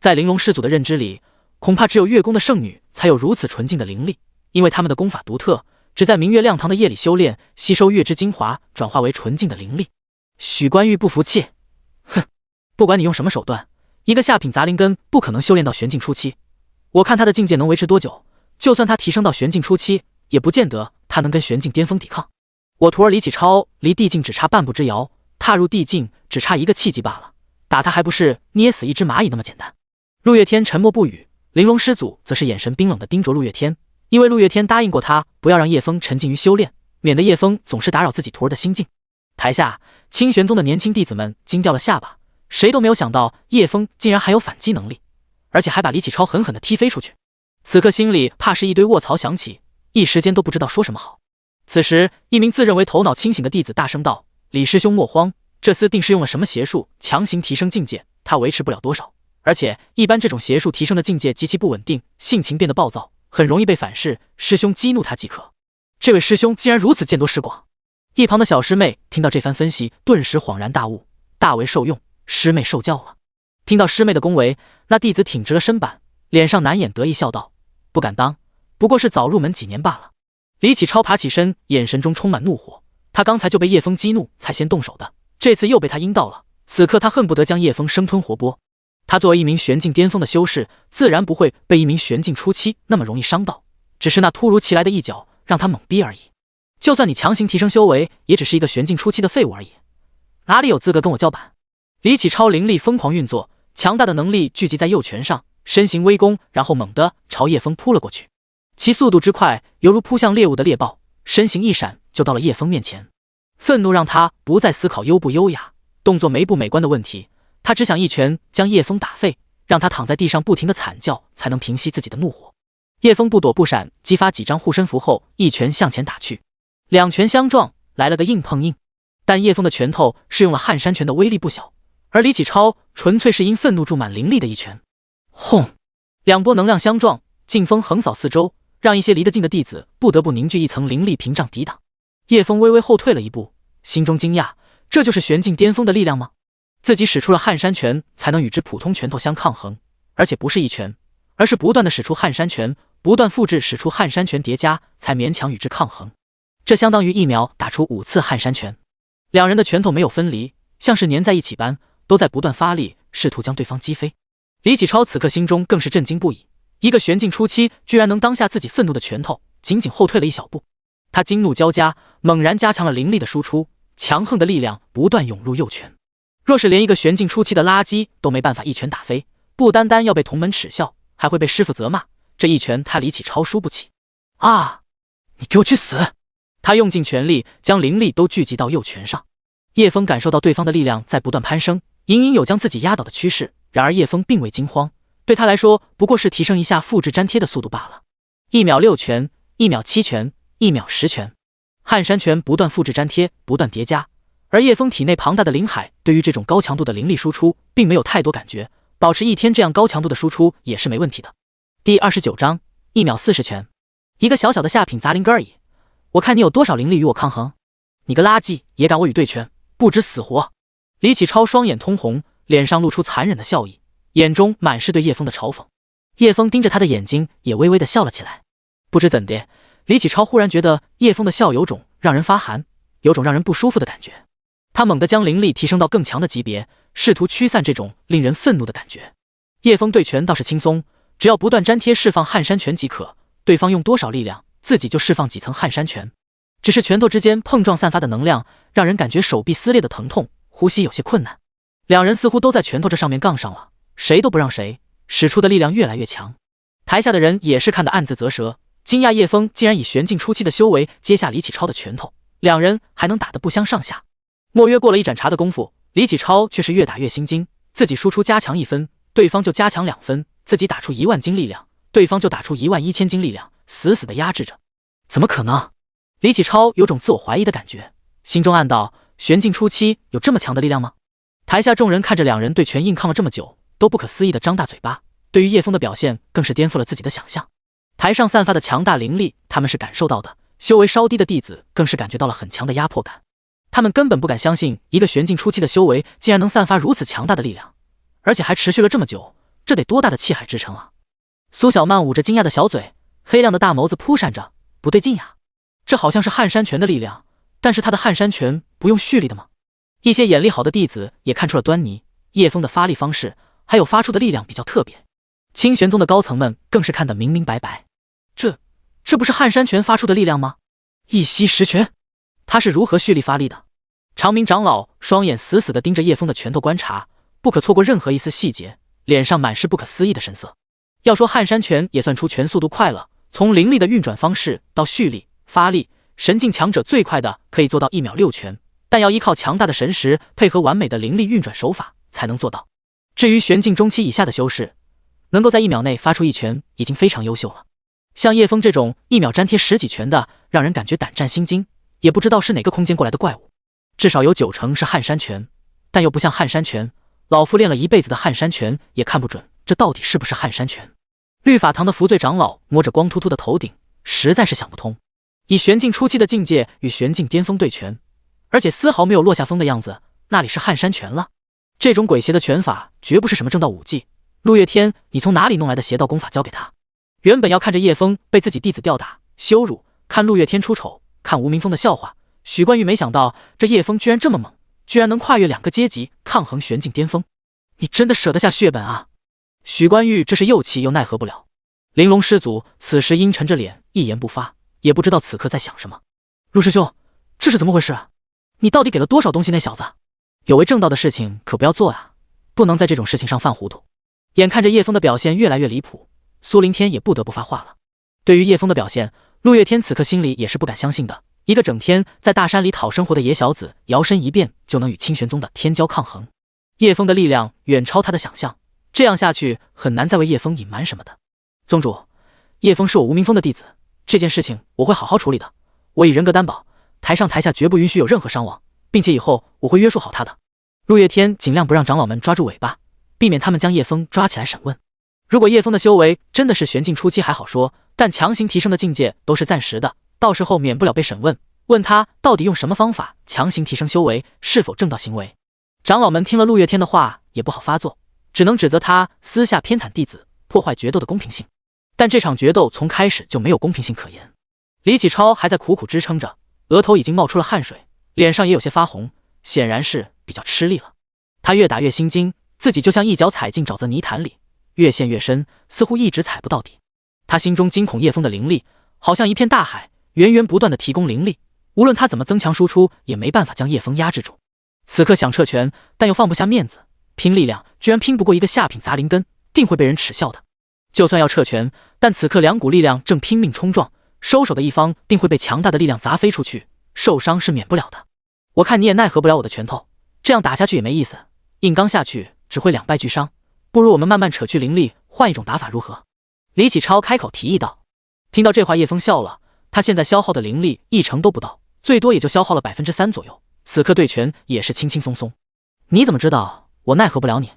Speaker 1: 在玲珑师祖的认知里，恐怕只有月宫的圣女才有如此纯净的灵力，因为他们的功法独特，只在明月亮堂的夜里修炼，吸收月之精华，转化为纯净的灵力。许关玉不服气，哼，不管你用什么手段，一个下品杂灵根不可能修炼到玄境初期。我看他的境界能维持多久，就算他提升到玄境初期，也不见得他能跟玄境巅峰抵抗。我徒儿李启超离地境只差半步之遥，踏入地境只差一个契机罢了，打他还不是捏死一只蚂蚁那么简单。陆月天沉默不语，玲珑师祖则是眼神冰冷地盯着陆月天，因为陆月天答应过他不要让叶枫沉浸于修炼，免得叶枫总是打扰自己徒儿的心境。台下清玄宗的年轻弟子们惊掉了下巴，谁都没有想到叶枫竟然还有反击能力，而且还把李启超狠狠地踢飞出去。此刻心里怕是一堆卧槽响起，一时间都不知道说什么好。此时一名自认为头脑清醒的弟子大声道：李师兄莫慌，这厮定是用了什么邪术强行提升境界，他维持不了多少，而且一般这种邪术提升的境界极其不稳定，性情变得暴躁，很容易被反噬，师兄激怒他即可。这位师兄竟然如此见多识广。一旁的小师妹听到这番分析，顿时恍然大悟，大为受用，师妹受教了。听到师妹的恭维，那弟子挺直了身板，脸上难掩得意，笑道：不敢当，不过是早入门几年罢了。李启超爬起身，眼神中充满怒火，他刚才就被叶枫激怒才先动手的，这次又被他阴到了，此刻他恨不得将叶枫生吞活剥。他作为一名玄境巅峰的修士，自然不会被一名玄境初期那么容易伤到，只是那突如其来的一脚让他懵逼而已。就算你强行提升修为，也只是一个玄境初期的废物而已，哪里有资格跟我叫板？李启超灵力疯狂运作，强大的能力聚集在右拳上，身形微弓，然后猛地朝叶枫扑了过去。其速度之快，犹如扑向猎物的猎豹，身形一闪就到了叶枫面前。愤怒让他不再思考优不优雅、动作美不美观的问题，他只想一拳将叶枫打废，让他躺在地上不停的惨叫，才能平息自己的怒火。叶枫不躲不闪，激发几张护身符后，一拳向前打去，两拳相撞，来了个硬碰硬。但叶枫的拳头是用了撼山拳的威力不小，而李启超纯粹是因愤怒注满灵力的一拳。轰！两波能量相撞，劲风横扫四周，让一些离得近的弟子不得不凝聚一层灵力屏障抵挡。叶枫微微后退了一步，心中惊讶，这就是玄境巅峰的力量吗？自己使出了撼山拳才能与之普通拳头相抗衡，而且不是一拳，而是不断的使出撼山拳，不断复制使出撼山拳叠加，才勉强与之抗衡。这相当于1秒打出5次撼山拳。两人的拳头没有分离，像是粘在一起般，都在不断发力，试图将对方击飞。李启超此刻心中更是震惊不已，一个玄境初期居然能当下自己愤怒的拳头，仅仅后退了一小步。他惊怒交加，猛然加强了灵力的输出，强横的力量不断涌入右拳。若是连一个玄境初期的垃圾都没办法一拳打飞，不单单要被同门耻笑，还会被师父责骂，这一拳他李启超输不起。啊！你给我去死！他用尽全力，将灵力都聚集到右拳上。叶枫感受到对方的力量在不断攀升，隐隐有将自己压倒的趋势。然而叶枫并未惊慌，对他来说不过是提升一下复制粘贴的速度罢了。1秒6拳，1秒7拳，1秒10拳，撼山拳不断复制粘贴，不断叠加。而叶枫体内庞大的灵海对于这种高强度的灵力输出并没有太多感觉，保持1天这样高强度的输出也是没问题的。第29章1秒40拳，一个小小的下品杂灵根而已，我看你有多少灵力与我抗衡？你个垃圾也敢我与对拳，不知死活！李启超双眼通红，脸上露出残忍的笑意，眼中满是对叶枫的嘲讽。叶枫盯着他的眼睛也微微的笑了起来。不知怎的，李启超忽然觉得叶枫的笑有种让人发寒，有种让人不舒服的感觉。他猛地将灵力提升到更强的级别，试图驱散这种令人愤怒的感觉。叶枫对拳倒是轻松，只要不断粘贴释放撼山拳即可，对方用多少力量，自己就释放几层撼山拳。只是拳头之间碰撞散发的能量，让人感觉手臂撕裂的疼痛，呼吸有些困难。两人似乎都在拳头这上面杠上了，谁都不让谁，使出的力量越来越强。台下的人也是看得暗自啧舌，惊讶叶枫竟然以玄境初期的修为接下李启超的拳头，两人还能打得不相上下。莫约过了一盏茶的功夫，李启超却是越打越心惊，自己输出加强1分，对方就加强2分，自己打出1万斤力量，对方就打出11000斤力量，死死的压制着。怎么可能？李启超有种自我怀疑的感觉，心中暗道：玄境初期有这么强的力量吗？台下众人看着两人对拳硬抗了这么久，都不可思议的张大嘴巴，对于叶枫的表现更是颠覆了自己的想象。台上散发的强大灵力，他们是感受到的，修为稍低的弟子更是感觉到了很强的压迫感。他们根本不敢相信，一个玄境初期的修为竟然能散发如此强大的力量，而且还持续了这么久，这得多大的气海之城啊！苏小曼捂着惊讶的小嘴，黑亮的大眸子扑闪着，不对劲呀，这好像是撼山拳的力量，但是他的撼山拳不用蓄力的吗？一些眼力好的弟子也看出了端倪，叶枫的发力方式还有发出的力量比较特别，清玄宗的高层们更是看得明明白白，这不是撼山拳发出的力量吗？一息十拳，他是如何蓄力发力的？长明长老双眼死死地盯着叶枫的拳头观察，不可错过任何一丝细节，脸上满是不可思议的神色。要说撼山拳也算出拳速度快了，从灵力的运转方式到蓄力发力，神境强者最快的可以做到1秒6拳，但要依靠强大的神识配合完美的灵力运转手法才能做到。至于玄境中期以下的修士，能够在1秒内发出1拳已经非常优秀了。像叶枫这种1秒粘贴10几拳的，让人感觉胆战心惊，也不知道是哪个空间过来的怪物。至少有90%是撼山拳，但又不像撼山拳，老夫练了一辈子的撼山拳也看不准这到底是不是撼山拳。律法堂的福罪长老摸着光秃秃的头顶，实在是想不通。以玄境初期的境界与玄境巅峰对拳，而且丝毫没有落下风的样子，那里是撼山拳了？这种鬼邪的拳法绝不是什么正道武技。陆月天，你从哪里弄来的邪道功法教给他？原本要看着叶枫被自己弟子吊打羞辱，看陆月天出丑，看吴明峰的笑话，许冠玉没想到这叶枫居然这么猛，居然能跨越2个阶级抗衡玄境巅峰。你真的舍得下血本啊？许冠玉这是又气又奈何不了。玲珑师祖此时阴沉着脸一言不发，也不知道此刻在想什么。陆师兄，这是怎么回事啊？你到底给了多少东西那小子？有违正道的事情可不要做啊，不能在这种事情上犯糊涂。眼看着叶枫的表现越来越离谱，苏凌天也不得不发话了。对于叶枫的表现，陆月天此刻心里也是不敢相信的。一个整天在大山里讨生活的野小子，摇身一变就能与清玄宗的天骄抗衡。叶枫的力量远超他的想象，这样下去很难再为叶枫隐瞒什么的。宗主，叶枫是我吴明峰的弟子，这件事情我会好好处理的。我以人格担保，台上台下绝不允许有任何伤亡，并且以后我会约束好他的。陆月天尽量不让长老们抓住尾巴，避免他们将叶枫抓起来审问。如果叶枫的修为真的是玄境初期还好说，但强行提升的境界都是暂时的，到时候免不了被审问，问他到底用什么方法强行提升修为，是否正道行为。长老们听了陆月天的话也不好发作，只能指责他私下偏袒弟子，破坏决斗的公平性。但这场决斗从开始就没有公平性可言。李启超还在苦苦支撑着，额头已经冒出了汗水，脸上也有些发红，显然是比较吃力了。他越打越心惊，自己就像一脚踩进沼泽泥潭里，越陷越深，似乎一直踩不到底。他心中惊恐叶枫的灵力好像一片大海，源源不断的提供灵力，无论他怎么增强输出，也没办法将叶枫压制住。此刻想撤拳，但又放不下面子，拼力量居然拼不过一个下品杂灵根，定会被人耻笑的。就算要撤拳，但此刻2股力量正拼命冲撞，收手的一方定会被强大的力量砸飞出去，受伤是免不了的。我看你也奈何不了我的拳头，这样打下去也没意思，硬刚下去只会2败俱伤，不如我们慢慢扯去灵力，换一种打法如何？李启超开口提议道。听到这话，叶枫笑了，他现在消耗的灵力1成都不到，最多也就消耗了3%左右，此刻对拳也是轻轻松松。你怎么知道我奈何不了你？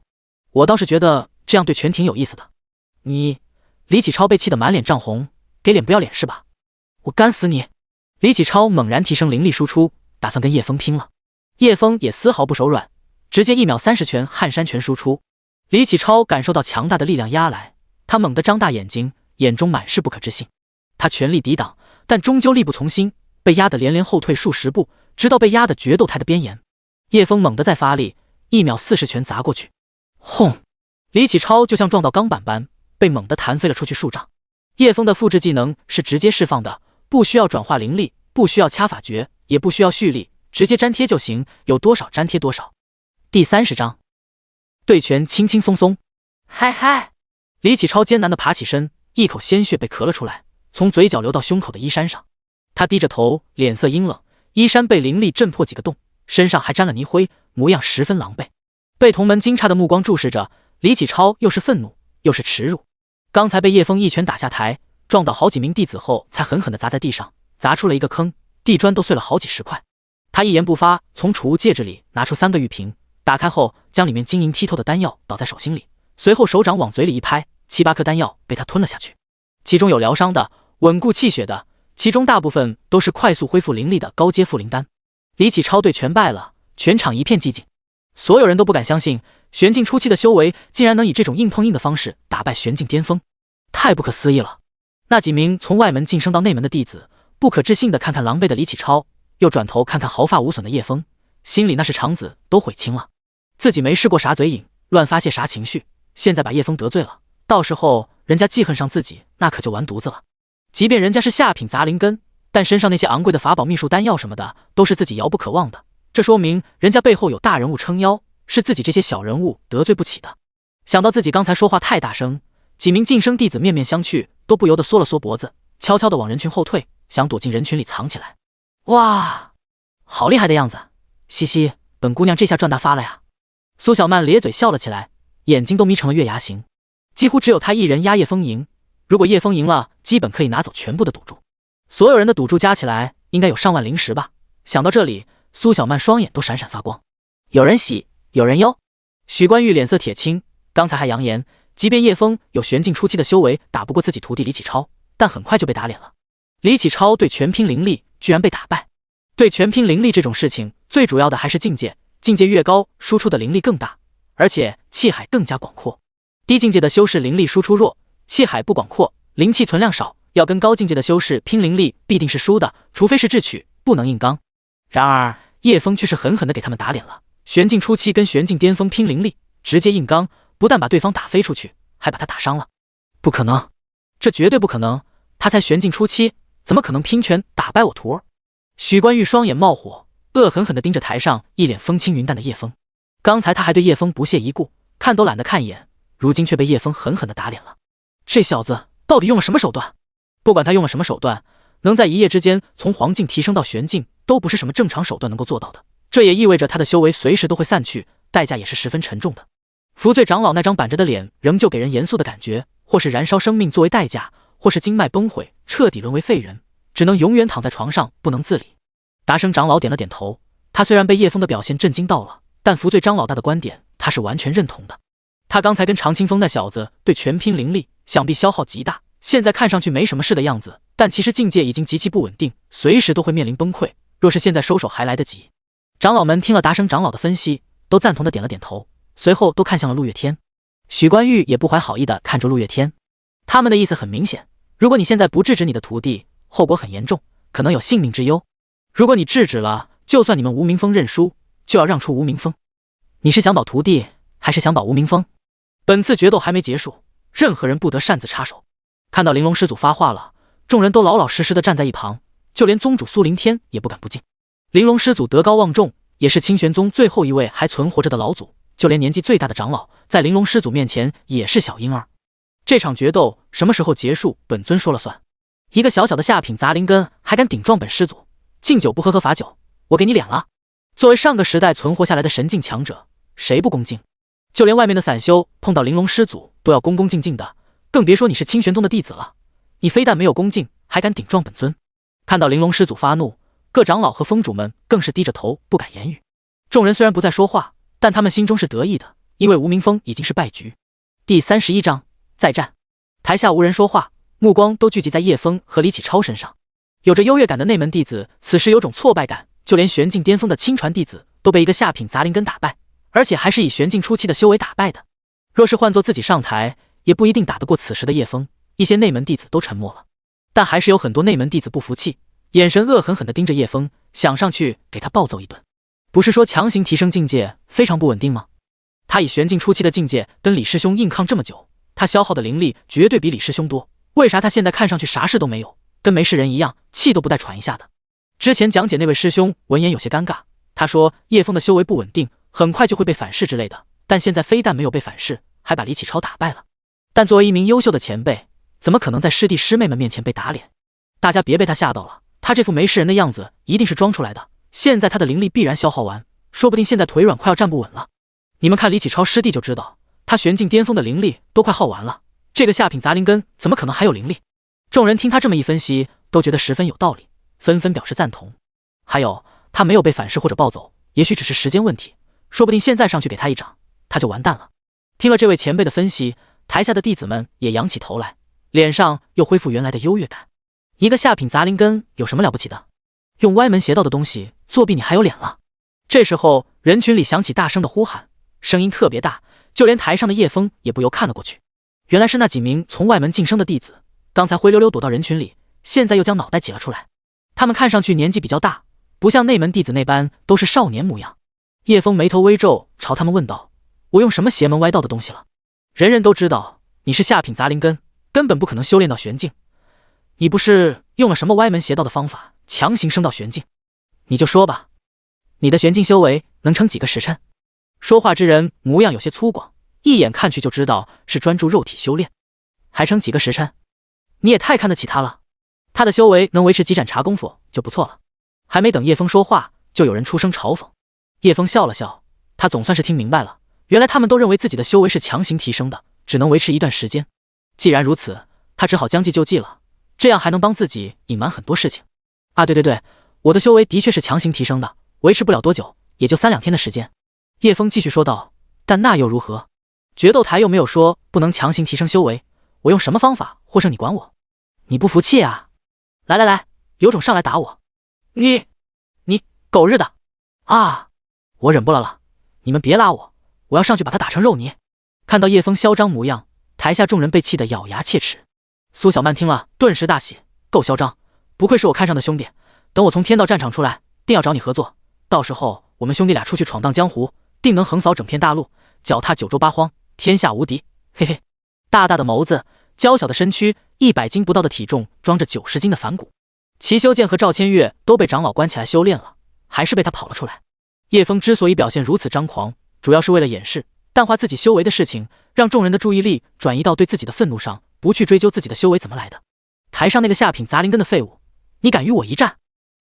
Speaker 1: 我倒是觉得这样对拳挺有意思的。你……李启超被气得满脸涨红，给脸不要脸是吧？我干死你！李启超猛然提升灵力输出，打算跟叶枫拼了。叶枫也丝毫不手软，直接1秒30拳撼山拳输出。李启超感受到强大的力量压来，他猛地张大眼睛，眼中满是不可置信。他全力抵挡，但终究力不从心，被压得连连后退数十步，直到被压得决斗台的边沿。叶枫猛地再发力，1秒40拳砸过去。轰！李启超就像撞到钢板般，被猛地弹飞了出去数丈。叶枫的复制技能是直接释放的，不需要转化灵力，不需要掐法诀，也不需要蓄力，直接粘贴就行，有多少粘贴多少。第30章，对拳轻轻松松。嗨嗨！李启超艰难地爬起身，一口鲜血被咳了出来，从嘴角流到胸口的衣衫上。他低着头，脸色阴冷，衣衫被灵力震破几个洞，身上还沾了泥灰，模样十分狼狈。被同门惊诧的目光注视着，李启超又是愤怒又是耻辱。刚才被叶枫一拳打下台，撞倒好几名弟子后，才狠狠地砸在地上，砸出了一个坑，地砖都碎了好几十块。他一言不发，从储物戒指里拿出3个玉瓶，打开后将里面晶莹剔透的丹药倒在手心里，随后手掌往嘴里一拍，7、8颗丹药被他吞了下去。其中有疗伤的、稳固气血的，其中大部分都是快速恢复灵力的高阶复灵丹。李启超对全败了，全场一片寂静，所有人都不敢相信玄境初期的修为竟然能以这种硬碰硬的方式打败玄境巅峰，太不可思议了。那几名从外门晋升到内门的弟子不可置信地看看狼狈的李启超，又转头看看毫发无损的叶枫，心里那是肠子都悔青了。自己没试过啥嘴瘾，乱发泄啥情绪，现在把叶枫得罪了，到时候人家记恨上自己，那可就完犊子了。即便人家是下品杂灵根，但身上那些昂贵的法宝、秘术、丹药什么的，都是自己遥不可望的。这说明人家背后有大人物撑腰，是自己这些小人物得罪不起的。想到自己刚才说话太大声，几名晋升弟子面面相觑，都不由得缩了缩脖子，悄悄地往人群后退，想躲进人群里藏起来。哇，好厉害的样子！嘻嘻，本姑娘这下赚大发了呀！苏小曼咧嘴笑了起来，眼睛都眯成了月牙形。几乎只有她一人压叶枫赢，如果叶枫赢了，基本可以拿走全部的赌注。所有人的赌注加起来应该有上万灵石吧？想到这里，苏小曼双眼都闪闪发光。有人喜，有人忧。许冠玉脸色铁青，刚才还扬言，即便叶枫有玄境初期的修为，打不过自己徒弟李启超，但很快就被打脸了。李启超对全拼灵力居然被打败。对全拼灵力这种事情，最主要的还是境界，境界越高，输出的灵力更大，而且气海更加广阔。低境界的修士灵力输出弱，气海不广阔，灵气存量少，要跟高境界的修士拼灵力必定是输的，除非是智取，不能硬刚。然而叶枫却是狠狠地给他们打脸了，玄境初期跟玄境巅峰拼灵力，直接硬刚，不但把对方打飞出去，还把他打伤了。不可能，这绝对不可能，他才玄境初期，怎么可能拼拳打败我徒儿？许冠玉双眼冒火，恶狠狠地盯着台上一脸风轻云淡的叶枫。刚才他还对叶枫不屑一顾，看都懒得看一眼，如今却被叶枫狠狠地打脸了。这小子到底用了什么手段？不管他用了什么手段，能在一夜之间从黄境提升到玄境，都不是什么正常手段能够做到的。这也意味着他的修为随时都会散去，代价也是十分沉重的。福罪长老那张板着的脸仍旧给人严肃的感觉，或是燃烧生命作为代价，或是经脉崩毁，彻底沦为废人，只能永远躺在床上不能自理。达生长老点了点头，他虽然被叶枫的表现震惊到了，但福罪张老大的观点他是完全认同的。他刚才跟常清风那小子对全拼灵力，想必消耗极大，现在看上去没什么事的样子，但其实境界已经极其不稳定，随时都会面临崩溃，若是现在收手还来得及。长老们听了达生长老的分析，都赞同的点了点头，随后都看向了陆月天。许冠玉也不怀好意的看着陆月天，他们的意思很明显，如果你现在不制止你的徒弟，后果很严重，可能有性命之忧。如果你制止了，就算你们无名峰认输，就要让出无名峰。你是想保徒弟，还是想保无名峰？本次决斗还没结束，任何人不得擅自插手。看到玲珑师祖发话了，众人都老老实实的站在一旁，就连宗主苏凌天也不敢不敬。玲珑师祖德高望重，也是清玄宗最后一位还存活着的老祖，就连年纪最大的长老，在玲珑师祖面前也是小婴儿。这场决斗什么时候结束，本尊说了算。一个小小的下品杂灵根还敢顶撞本师祖，敬酒不喝喝罚酒，我给你脸了。作为上个时代存活下来的神境强者，谁不恭敬？就连外面的散修碰到玲珑师祖都要恭恭敬敬的，更别说你是清玄宗的弟子了。你非但没有恭敬，还敢顶撞本尊。看到玲珑师祖发怒，各长老和峰主们更是低着头不敢言语。众人虽然不再说话，但他们心中是得意的，因为无名峰已经是败局。第31章再战。台下无人说话，目光都聚集在叶枫和李启超身上。有着优越感的内门弟子此时有种挫败感，就连玄境巅峰的亲传弟子都被一个下品杂灵根打败，而且还是以玄境初期的修为打败的。若是换做自己上台，也不一定打得过此时的叶枫。一些内门弟子都沉默了，但还是有很多内门弟子不服气，眼神恶狠狠地盯着叶枫，想上去给他暴揍一顿。不是说强行提升境界非常不稳定吗？他以玄境初期的境界跟李师兄硬抗这么久，他消耗的灵力绝对比李师兄多，为啥他现在看上去啥事都没有，跟没事人一样，气都不带喘一下的？之前讲解那位师兄闻言有些尴尬，他说叶枫的修为不稳定，很快就会被反噬之类的，但现在非但没有被反噬，还把李启超打败了。但作为一名优秀的前辈，怎么可能在师弟师妹们面前被打脸？大家别被他吓到了，他这副没事人的样子一定是装出来的，现在他的灵力必然消耗完，说不定现在腿软快要站不稳了。你们看李启超师弟就知道，他玄境巅峰的灵力都快耗完了，这个下品杂灵根怎么可能还有灵力？众人听他这么一分析，都觉得十分有道理，纷纷表示赞同。还有，他没有被反噬或者暴走，也许只是时间问题，说不定现在上去给他一掌，他就完蛋了。听了这位前辈的分析，台下的弟子们也仰起头来，脸上又恢复原来的优越感。一个下品杂灵根有什么了不起的？用歪门邪道的东西作弊你还有脸了？这时候人群里响起大声的呼喊，声音特别大，就连台上的叶枫也不由看了过去。原来是那几名从外门晋升的弟子，刚才灰溜溜躲到人群里，现在又将脑袋挤了出来。他们看上去年纪比较大，不像内门弟子那般都是少年模样。叶枫眉头微皱，朝他们问道：我用什么邪门歪道的东西了？人人都知道你是下品杂灵根，根本不可能修炼到玄境，你不是用了什么歪门邪道的方法强行升到玄境？你就说吧，你的玄境修为能撑几个时辰？”说话之人模样有些粗犷，一眼看去就知道是专注肉体修炼。还撑几个时辰？你也太看得起他了，他的修为能维持几盏茶功夫就不错了。还没等叶枫说话，就有人出声嘲讽。叶枫笑了笑，他总算是听明白了，原来他们都认为自己的修为是强行提升的，只能维持一段时间。既然如此，他只好将计就计了，这样还能帮自己隐瞒很多事情。啊，对，我的修为的确是强行提升的，维持不了多久，也就3-2天的时间。叶枫继续说道，但那又如何？决斗台又没有说不能强行提升修为，我用什么方法获胜你管我？你不服气啊？来，有种上来打我！你狗日的！啊！我忍不了，你们别拉我，我要上去把他打成肉泥。看到叶枫嚣张模样，台下众人被气得咬牙切齿。苏小曼听了顿时大喜，够嚣张，不愧是我看上的兄弟，等我从天道战场出来，定要找你合作，到时候我们兄弟俩出去闯荡江湖，定能横扫整片大陆，脚踏九州八荒，天下无敌，嘿嘿。大大的眸子，娇小的身躯，100斤不到的体重装着90斤的反骨。齐修剑和赵千月都被长老关起来修炼了，还是被他跑了出来。叶枫之所以表现如此张狂，主要是为了掩饰淡化自己修为的事情，让众人的注意力转移到对自己的愤怒上，不去追究自己的修为怎么来的。台上那个下品杂灵根的废物，你敢与我一战？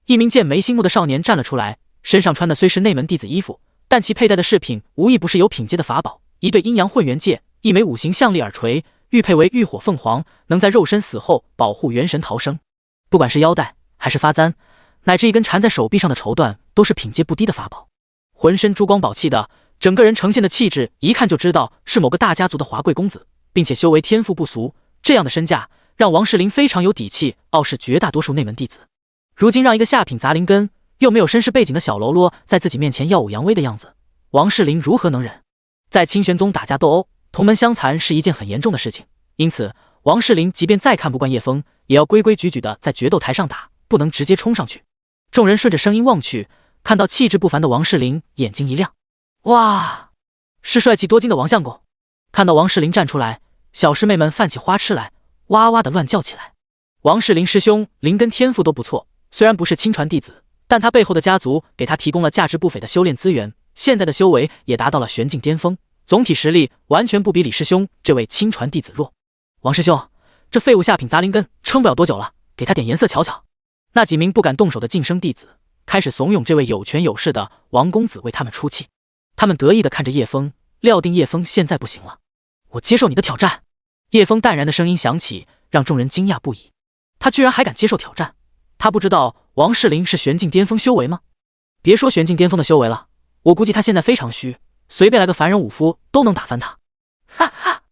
Speaker 1: 一名剑眉星目的少年站了出来，身上穿的虽是内门弟子衣服，但其佩戴的饰品无一不是有品阶的法宝，一对阴阳混元戒，一枚5行相立耳垂，玉佩为浴火凤凰，能在肉身死后保护元神逃生。不管是腰带还是发簪，乃至一根缠在手臂上的绸缎，都是品阶不低的法宝。浑身珠光宝气的，整个人呈现的气质，一看就知道是某个大家族的华贵公子，并且修为天赋不俗。这样的身价让王世林非常有底气傲视绝大多数内门弟子。如今让一个下品杂灵根又没有身世背景的小喽啰在自己面前耀武扬威的样子，王世林如何能忍？在清玄宗打架斗殴，同门相残是一件很严重的事情，因此王世林即便再看不惯叶枫，也要规规矩矩的在决斗台上打，不能直接冲上去。众人顺着声音望去，看到气质不凡的王世林，眼睛一亮，哇，是帅气多金的王相公！看到王世林站出来，小师妹们泛起花痴来，哇哇的乱叫起来。王世林师兄灵根天赋都不错，虽然不是亲传弟子，但他背后的家族给他提供了价值不菲的修炼资源，现在的修为也达到了玄境巅峰，总体实力完全不比李师兄这位亲传弟子弱。王师兄，这废物下品杂灵根撑不了多久了，给他点颜色瞧瞧。那几名不敢动手的晋升弟子开始怂恿这位有权有势的王公子为他们出气。他们得意地看着叶枫，料定叶枫现在不行了。我接受你的挑战。叶枫淡然的声音响起，让众人惊讶不已。他居然还敢接受挑战？他不知道王世林是玄境巅峰修为吗？别说玄境巅峰的修为了，我估计他现在非常虚，随便来个凡人武夫都能打翻他。哈哈，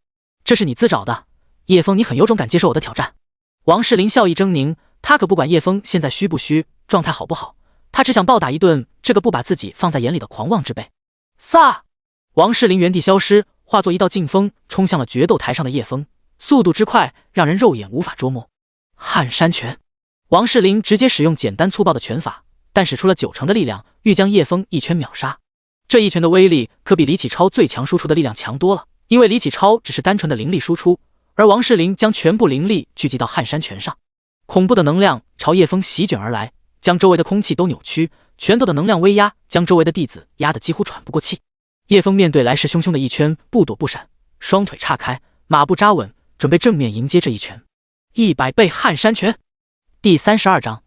Speaker 1: 这是你自找的。叶枫，你很有种敢接受我的挑战。王世林笑意狰狞，他可不管叶枫现在虚不虚，状态好不好，他只想暴打一顿这个不把自己放在眼里的狂妄之辈。撒！王世林原地消失，化作一道劲风，冲向了决斗台上的叶枫，速度之快让人肉眼无法捉摸。撼山拳！王世林直接使用简单粗暴的拳法，但使出了90%的力量，欲将叶枫一拳秒杀。这一拳的威力可比李启超最强输出的力量强多了，因为李启超只是单纯的灵力输出，而王世林将全部灵力聚集到撼山拳上。恐怖的能量朝叶枫席卷而来，将周围的空气都扭曲，拳头的能量威压将周围的弟子压得几乎喘不过气。叶枫面对来势汹汹的一拳，不躲不闪，双腿岔开，马步扎稳，准备正面迎接这一拳。100倍撼山拳。第32章，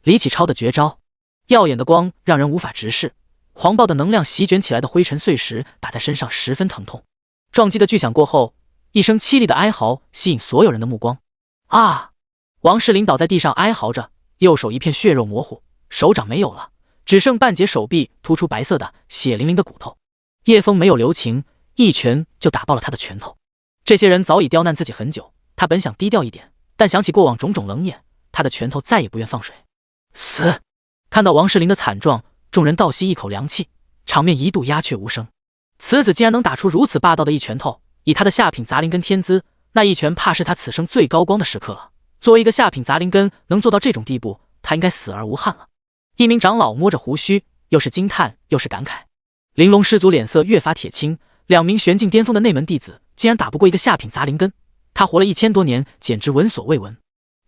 Speaker 1: 李启超的绝招。耀眼的光让人无法直视，狂暴的能量席卷起来的灰尘碎石打在身上十分疼痛。撞击的巨响过后，一声凄厉的哀嚎吸引所有人的目光。啊！王世林倒在地上哀嚎着，右手一片血肉模糊，手掌没有了，只剩半截手臂突出白色的血淋淋的骨头。叶枫没有留情，一拳就打爆了他的拳头。这些人早已刁难自己很久，他本想低调一点，但想起过往种种冷眼，他的拳头再也不愿放水。死！看到王世林的惨状，众人倒吸一口凉气，场面一度鸦雀无声。此子竟然能打出如此霸道的一拳头，以他的下品杂灵根天资，那一拳怕是他此生最高光的时刻了。作为一个下品杂灵根，能做到这种地步，他应该死而无憾了。一名长老摸着胡须，又是惊叹又是感慨。玲珑师祖脸色越发铁青，2名玄境巅峰的内门弟子竟然打不过一个下品杂灵根，他活了1000多年，简直闻所未闻。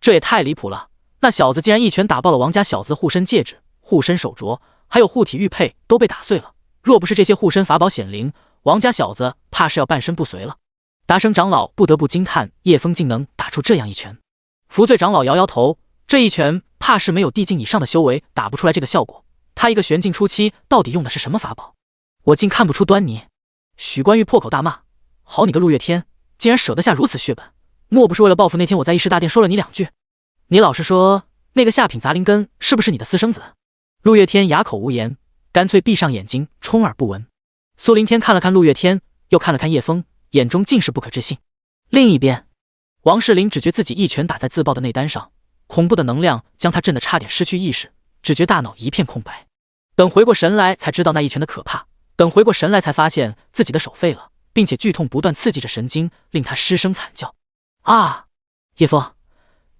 Speaker 1: 这也太离谱了！那小子竟然一拳打爆了王家小子的护身戒指、护身手镯，还有护体玉佩都被打碎了。若不是这些护身法宝显灵，王家小子怕是要半身不遂了。达生长老不得不惊叹叶枫竟能打出这样一拳。福罪长老摇摇头，这一拳怕是没有地境以上的修为打不出来这个效果。他一个玄境初期到底用的是什么法宝？我竟看不出端倪。许关玉破口大骂：好你个陆月天，竟然舍得下如此血本，莫不是为了报复那天我在议事大殿说了你2句？你老实说，那个下品杂灵根是不是你的私生子？陆月天哑口无言，干脆闭上眼睛充耳不闻。苏凌天看了看陆月天，又看了看叶枫，眼中尽是不可置信。另一边，王世林只觉自己一拳打在自爆的内丹上，恐怖的能量将他震得差点失去意识，只觉大脑一片空白。等回过神来，才知道那一拳的可怕；等回过神来，才发现自己的手废了，并且剧痛不断刺激着神经，令他失声惨叫。啊！叶枫，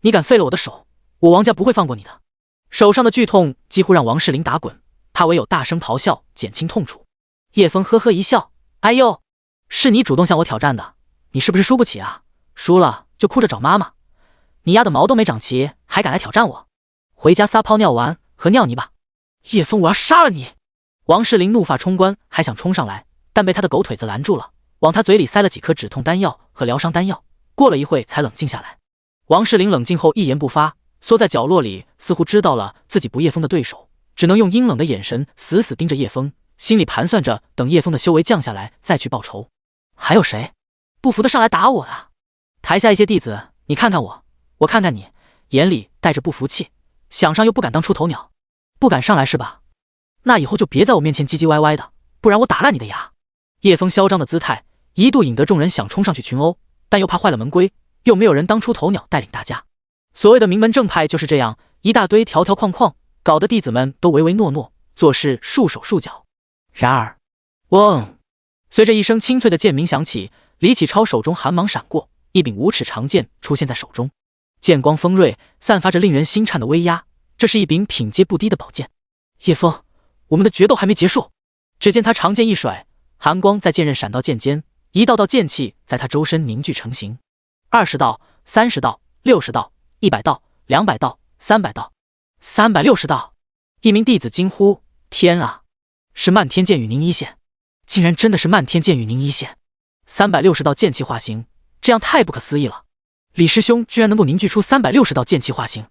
Speaker 1: 你敢废了我的手，我王家不会放过你的！手上的剧痛几乎让王世林打滚，他唯有大声咆哮减轻痛楚。叶枫呵呵一笑：哎呦，是你主动向我挑战的，你是不是输不起啊？输了就哭着找妈妈，你丫的毛都没长齐，还敢来挑战我？回家撒泡尿完和尿泥吧！叶枫，我要杀了你！王世林怒发冲冠，还想冲上来，但被他的狗腿子拦住了，往他嘴里塞了几颗止痛丹药和疗伤丹药，过了一会才冷静下来。王世林冷静后一言不发，缩在角落里，似乎知道了自己不叶枫的对手，只能用阴冷的眼神死死盯着叶枫，心里盘算着等叶枫的修为降下来再去报仇。还有谁不服的上来打我啊？台下一些弟子，你看看我，我看看你，眼里带着不服气，想上又不敢当出头鸟，不敢上来是吧？那以后就别在我面前唧唧歪歪的，不然我打烂你的牙！叶枫嚣张的姿态一度引得众人想冲上去群殴，但又怕坏了门规，又没有人当出头鸟带领大家。所谓的名门正派就是这样，一大堆条条框框，搞得弟子们都唯唯诺诺，做事束手束脚。然而，嗡！随着一声清脆的剑鸣响起，李启超手中寒芒闪过，一柄无齿长剑出现在手中，剑光锋锐，散发着令人心颤的威压。这是一柄品阶不低的宝剑。叶枫，我们的决斗还没结束。只见他长剑一甩，寒光在剑刃闪到剑尖，一道道剑气在他周身凝聚成型。20道、30道、60道、100道、200道、300道、360道。一名弟子惊呼：天啊，是漫天剑雨凝一线！竟然真的是漫天剑雨凝一线！360道剑气化形，这样太不可思议了！李师兄居然能够凝聚出360道剑气化形！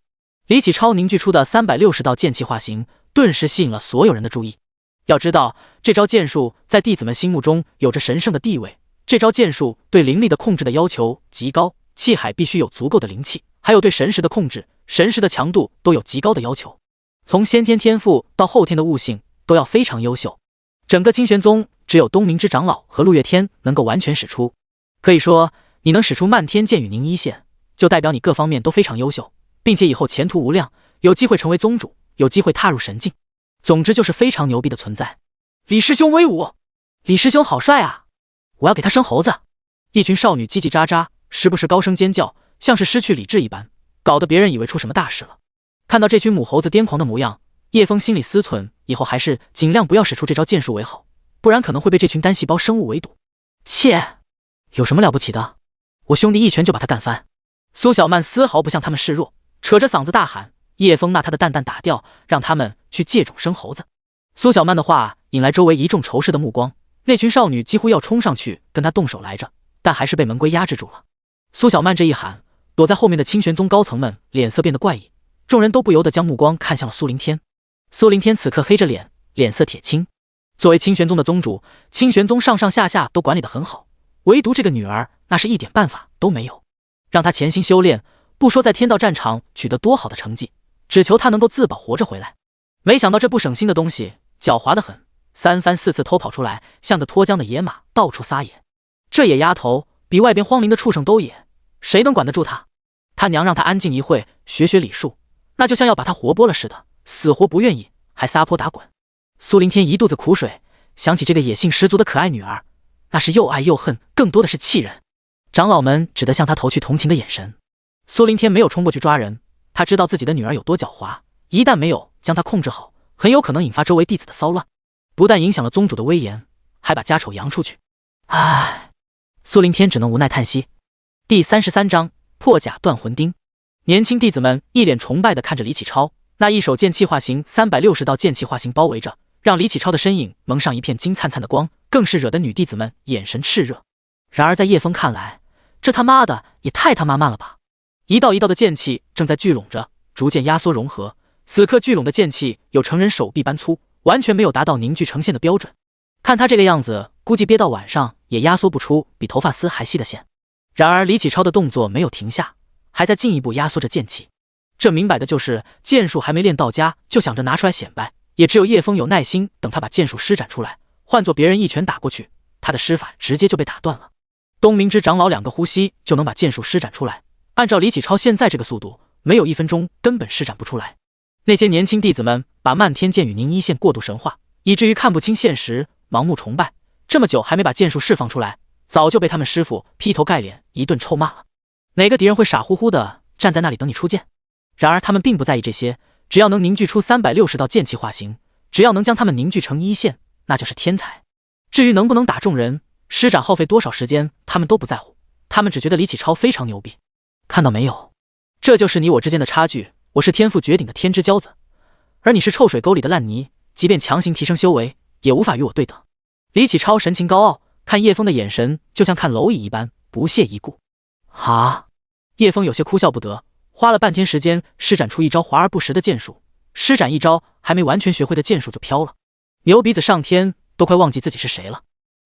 Speaker 1: 李启超凝聚出的360道剑气化形，顿时吸引了所有人的注意。要知道，这招剑术在弟子们心目中有着神圣的地位。这招剑术对灵力的控制的要求极高，气海必须有足够的灵气，还有对神识的控制，神识的强度都有极高的要求。从先天天赋到后天的悟性都要非常优秀。整个清玄宗只有东明之长老和陆月天能够完全使出。可以说，你能使出漫天剑雨凝一线，就代表你各方面都非常优秀，并且以后前途无量，有机会成为宗主，有机会踏入神境。总之就是非常牛逼的存在。李师兄威武！李师兄好帅啊！我要给他生猴子！一群少女叽叽喳喳，时不时高声尖叫，像是失去理智一般，搞得别人以为出什么大事了。看到这群母猴子癫狂的模样，叶枫心里思忖，以后还是尽量不要使出这招剑术为好，不然可能会被这群单细胞生物围堵。切，有什么了不起的？我兄弟一拳就把他干翻！苏小曼丝毫不向他们示弱，扯着嗓子大喊：叶枫那他的蛋蛋打掉，让他们去借种生猴子！苏小曼的话引来周围一众仇视的目光，那群少女几乎要冲上去跟他动手来着，但还是被门规压制住了。苏小曼这一喊，躲在后面的清玄宗高层们脸色变得怪异，众人都不由得将目光看向了苏凌天。苏凌天此刻黑着脸，脸色铁青。作为清玄宗的宗主，清玄宗上上下下都管理得很好，唯独这个女儿那是一点办法都没有。让她潜心修炼，不说在天道战场取得多好的成绩，只求她能够自保活着回来。没想到这不省心的东西狡猾得很，3番4次偷跑出来，像个脱缰的野马到处撒野。这野丫头比外边荒林的畜生都野，谁能管得住她？他娘让她安静一会，学学礼数，那就像要把她活剥了似的，死活不愿意，还撒泼打滚。苏凌天一肚子苦水，想起这个野性十足的可爱女儿，那是又爱又恨，更多的是气人。长老们只得向他投去同情的眼神。苏凌天没有冲过去抓人，他知道自己的女儿有多狡猾，一旦没有将她控制好，很有可能引发周围弟子的骚乱，不但影响了宗主的威严，还把家丑扬出去。唉，苏凌天只能无奈叹息。第33章破甲断魂钉。年轻弟子们一脸崇拜地看着李启超，那一手剑气化形360道剑气化形包围着，让李启超的身影蒙上一片金灿灿的光，更是惹得女弟子们眼神炽热。然而在叶枫看来，这他妈的也太他妈慢了吧！一道一道的剑气正在聚拢着，逐渐压缩融合。此刻聚拢的剑气有成人手臂般粗，完全没有达到凝聚成线的标准。看他这个样子，估计憋到晚上也压缩不出比头发丝还细的线。然而李启超的动作没有停下，还在进一步压缩着剑气。这明摆的就是剑术还没练到家，就想着拿出来显摆。也只有叶枫有耐心等他把剑术施展出来，换做别人一拳打过去，他的施法直接就被打断了。东明之长老2个呼吸就能把剑术施展出来，按照李启超现在这个速度，没有1分钟根本施展不出来。那些年轻弟子们把漫天剑与凝一线过度神化，以至于看不清现实，盲目崇拜，这么久还没把剑术释放出来，早就被他们师傅劈头盖脸一顿臭骂了。哪个敌人会傻乎乎的站在那里等你出剑？然而他们并不在意这些，只要能凝聚出360道剑气化形，只要能将他们凝聚成一线，那就是天才。至于能不能打中人，施展耗费多少时间，他们都不在乎，他们只觉得李启超非常牛逼。看到没有，这就是你我之间的差距，我是天赋绝顶的天之骄子，而你是臭水沟里的烂泥，即便强行提升修为，也无法与我对等。李启超神情高傲，看叶枫的眼神就像看蝼蚁一般，不屑一顾。哈！叶枫有些哭笑不得，花了半天时间施展出一招华而不实的剑术，施展一招还没完全学会的剑术就飘了，牛鼻子上天都快忘记自己是谁了。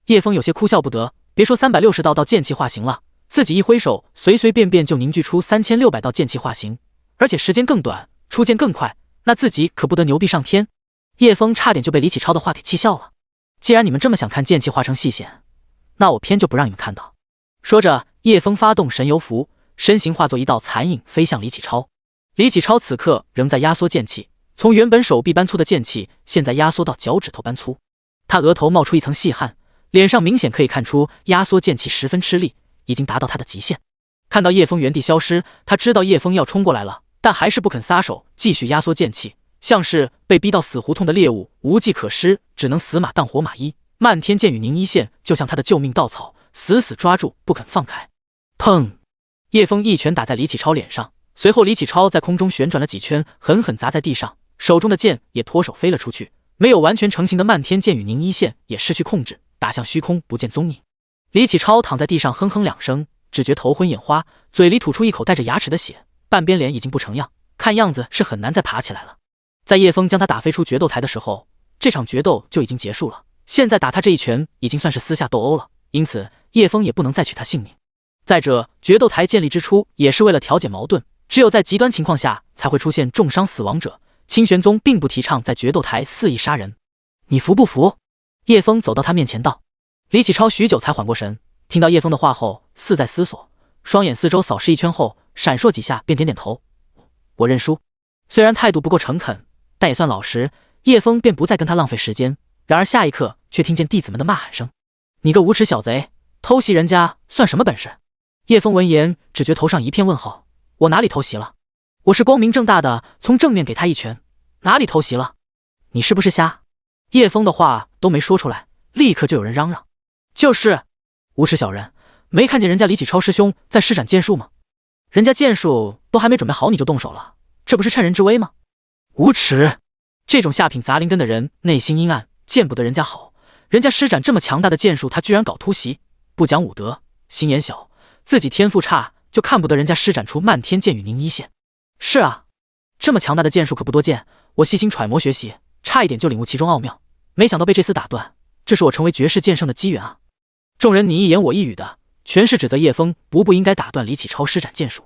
Speaker 1: 叶枫有些哭笑不得，别说360道剑气化形了，自己一挥手，随随便便就凝聚出3600道剑气化形，而且时间更短，出剑更快，那自己可不得牛逼上天。叶枫差点就被李启超的话给气笑了。既然你们这么想看剑气化成细线，那我偏就不让你们看到。说着，叶枫发动神游符，身形化作一道残影飞向李启超。李启超此刻仍在压缩剑气，从原本手臂般粗的剑气，现在压缩到脚趾头般粗。他额头冒出一层细汗，脸上明显可以看出压缩剑气十分吃力，已经达到他的极限。看到叶枫原地消失，他知道叶枫要冲过来了，但还是不肯撒手，继续压缩剑气，像是被逼到死胡同的猎物，无计可施，只能死马当活马医。漫天剑与凝一线就像他的救命稻草，死死抓住不肯放开。砰！叶枫一拳打在李启超脸上，随后李启超在空中旋转了几圈，狠狠砸在地上，手中的剑也脱手飞了出去，没有完全成型的漫天剑与凝一线也失去控制，打向虚空不见踪影。李启超躺在地上哼哼2声，只觉头昏眼花，嘴里吐出一口带着牙齿的血，半边脸已经不成样，看样子是很难再爬起来了。在叶枫将他打飞出决斗台的时候，这场决斗就已经结束了，现在打他这一拳已经算是私下斗殴了，因此叶枫也不能再取他性命。再者，决斗台建立之初也是为了调解矛盾，只有在极端情况下才会出现重伤死亡者，清玄宗并不提倡在决斗台肆意杀人。你服不服？叶枫走到他面前道。李启超许久才缓过神，听到叶枫的话后似在思索，双眼四周扫视一圈后闪烁几下便点点头，我认输。虽然态度不够诚恳，但也算老实，叶枫便不再跟他浪费时间。然而下一刻却听见弟子们的骂喊声，你个无耻小贼，偷袭人家算什么本事？叶枫闻言只觉头上一片问号，我哪里偷袭了？我是光明正大的从正面给他一拳，哪里偷袭了？你是不是瞎？叶枫的话都没说出来，立刻就有人嚷嚷，就是无耻小人，没看见人家李启超师兄在施展剑术吗？人家剑术都还没准备好你就动手了，这不是趁人之危吗？无耻！这种下品杂灵根的人内心阴暗，见不得人家好，人家施展这么强大的剑术，他居然搞突袭，不讲武德，心眼小，自己天赋差就看不得人家施展出漫天剑与凝一线。是啊，这么强大的剑术可不多见，我细心揣摩学习，差一点就领悟其中奥妙，没想到被这厮打断，这是我成为绝世剑圣的机缘啊！众人你一言我一语的，全是指责叶枫不应该打断李启超施展剑术。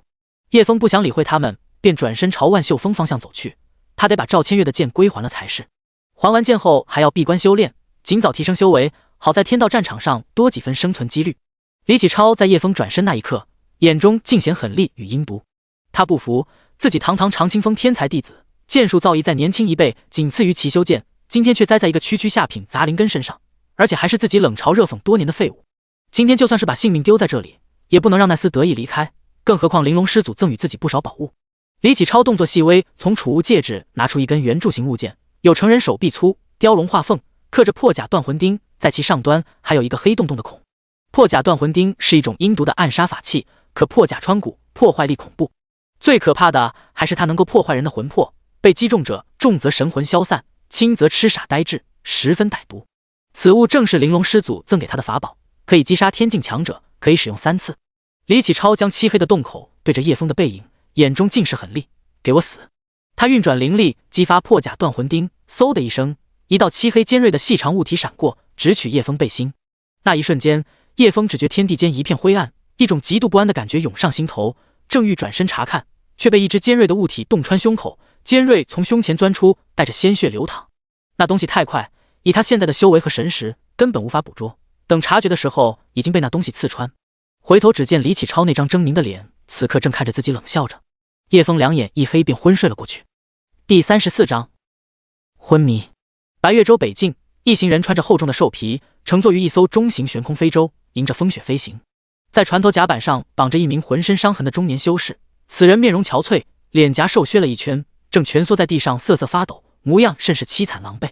Speaker 1: 叶枫不想理会他们，便转身朝万秀峰方向走去，他得把赵千月的剑归还了才是。还完剑后还要闭关修炼，尽早提升修为，好在天道战场上多几分生存几率。李启超在叶枫转身那一刻，眼中尽显狠戾与阴毒。他不服，自己堂堂长青峰天才弟子，剑术造诣在年轻一辈仅次于齐修剑，今天却栽在一个区区下品杂灵根身上，而且还是自己冷嘲热讽多年的废物。今天就算是把性命丢在这里，也不能让那厮得以离开，更何况玲珑师祖赠予自己不少宝物。李启超动作细微，从储物戒指拿出一根圆柱形物件，有成人手臂粗，雕龙画凤，刻着破甲断魂钉，在其上端还有一个黑洞洞的孔。破甲断魂钉是一种阴毒的暗杀法器，可破甲穿骨，破坏力恐怖。最可怕的还是他能够破坏人的魂魄，被击中者重则神魂消散，轻则痴傻呆滞，十分歹毒。此物正是玲珑师祖赠给他的法宝，可以击杀天境强者，可以使用3次。李启超将漆黑的洞口对着叶枫的背影，眼中尽是狠厉，给我死！他运转灵力，激发破甲断魂钉，嗖的一声，一道漆黑尖锐的细长物体闪过，直取叶枫背心。那一瞬间，叶枫只觉天地间一片灰暗，一种极度不安的感觉涌上心头，正欲转身查看，却被一只尖锐的物体洞穿胸口，尖锐从胸前钻出，带着鲜血流淌。那东西太快，以他现在的修为和神识，根本无法捕捉。等察觉的时候，已经被那东西刺穿。回头只见李启超那张狰狞的脸，此刻正看着自己冷笑着。叶枫两眼一黑，便昏睡了过去。第34章昏迷。白月洲北境，一行人穿着厚重的兽皮，乘坐于一艘中型悬空飞舟，迎着风雪飞行。在船头甲板上绑着一名浑身伤痕的中年修士，此人面容憔悴，脸颊瘦削了一圈，正蜷缩在地上瑟瑟发抖，模样甚是凄惨狼狈。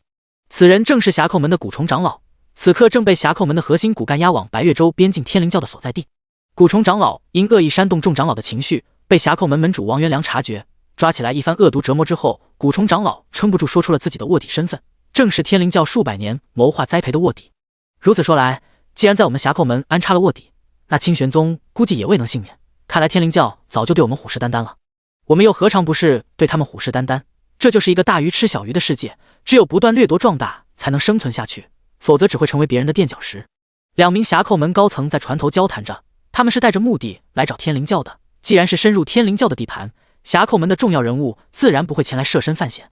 Speaker 1: 此人正是峡口门的古虫长老，此刻正被峡口门的核心骨干押往白月洲边境天灵教的所在地。古虫长老因恶意煽动众长老的情绪，被峡口门门主王元良察觉，抓起来一番恶毒折磨之后，古虫长老撑不住说出了自己的卧底身份，正是天灵教数百年谋划栽培的卧底。如此说来，既然在我们峡口门安插了卧底，那清玄宗估计也未能幸免。看来天灵教早就对我们虎视眈眈了，我们又何尝不是对他们虎视眈眈？这就是一个大鱼吃小鱼的世界，只有不断掠夺壮大，才能生存下去，否则只会成为别人的垫脚石。2名峡口门高层在船头交谈着，他们是带着目的来找天灵教的。既然是深入天灵教的地盘，峡口门的重要人物自然不会前来设身犯险。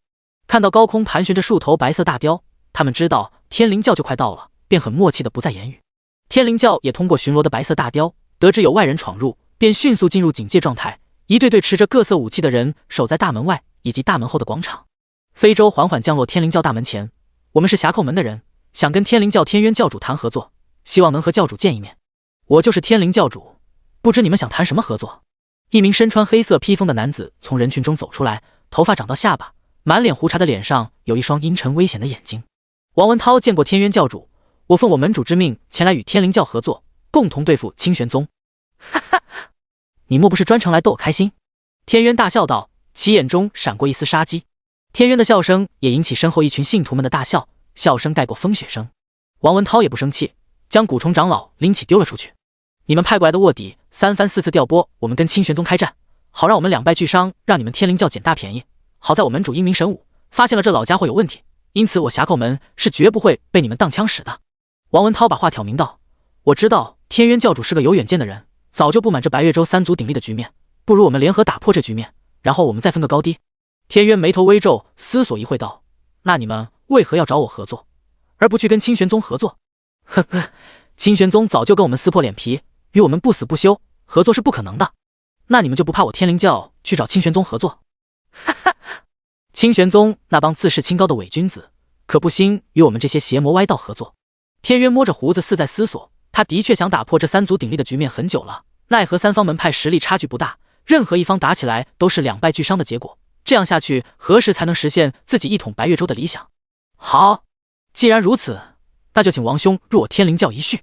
Speaker 1: 看到高空盘旋着数头白色大雕，他们知道天灵教就快到了，便很默契的不再言语。天灵教也通过巡逻的白色大雕，得知有外人闯入，便迅速进入警戒状态，一队队持着各色武器的人守在大门外以及大门后的广场。飞舟缓缓降落天灵教大门前，我们是峡口门的人，想跟天灵教天渊教主谈合作，希望能和教主见一面。我就是天灵教主，不知你们想谈什么合作？一名身穿黑色披风的男子从人群中走出来，头发长到下巴，满脸胡茬的脸上有一双阴沉危险的眼睛。王文涛见过天渊教主，我奉我门主之命前来与天灵教合作，共同对付清玄宗。哈哈，你莫不是专程来逗我开心？天渊大笑道，其眼中闪过一丝杀机。天渊的笑声也引起身后一群信徒们的大笑，笑声盖过风雪声。王文涛也不生气，将古虫长老拎起丢了出去。你们派过来的卧底3番4次调拨我们跟清玄宗开战，好让我们两败俱伤，让你们天灵教捡大便宜。好在我门主英明神武，发现了这老家伙有问题，因此我峡口门是绝不会被你们当枪使的。王文涛把话挑明道，我知道天渊教主是个有远见的人，早就布满这白月洲3足鼎立的局面，不如我们联合打破这局面，然后我们再分个高低。天渊眉头微皱，思索一会道，那你们为何要找我合作，而不去跟清玄宗合作？呵呵，清玄宗早就跟我们撕破脸皮，与我们不死不休，合作是不可能的。那你们就不怕我天灵教去找清玄宗合作？哈哈，清玄宗那帮自视清高的伪君子，可不兴与我们这些邪魔歪道合作。天渊摸着胡子似在思索，他的确想打破这3足鼎立的局面很久了，奈何3方门派实力差距不大，任何一方打起来都是两败俱伤的结果，这样下去何时才能实现自己一统白月洲的理想？好，既然如此，那就请王兄入我天灵教一叙。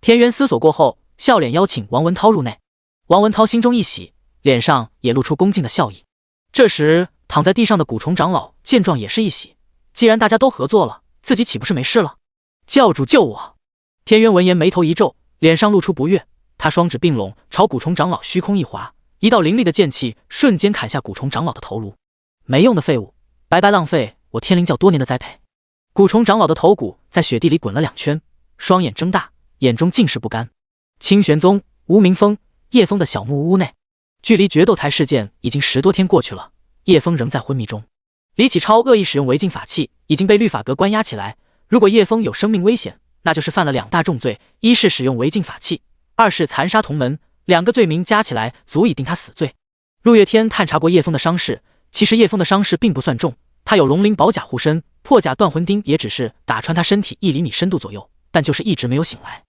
Speaker 1: 天渊思索过后，笑脸邀请王文涛入内。王文涛心中一喜，脸上也露出恭敬的笑意。这时躺在地上的古虫长老见状也是一喜，既然大家都合作了，自己岂不是没事了？教主救我！天渊闻言眉头一皱，脸上露出不悦，他双指并拢，朝古虫长老虚空一划，一道凌厉的剑气瞬间砍下古虫长老的头颅。没用的废物，白白浪费我天灵教多年的栽培。古虫长老的头骨在雪地里滚了2圈，双眼睁大，眼中尽是不甘。清玄宗吴明峰、叶枫的小木屋内，距离决斗台事件已经10多天过去了，叶枫仍在昏迷中。李启超恶意使用违禁法器，已经被律法阁关押起来。如果叶枫有生命危险，那就是犯了2大重罪，一是使用违禁法器，二是残杀同门，2个罪名加起来足以定他死罪。陆月天探查过叶枫的伤势，其实叶枫的伤势并不算重，他有龙鳞宝甲护身，破甲断魂钉也只是打穿他身体1厘米深度左右，但就是一直没有醒来。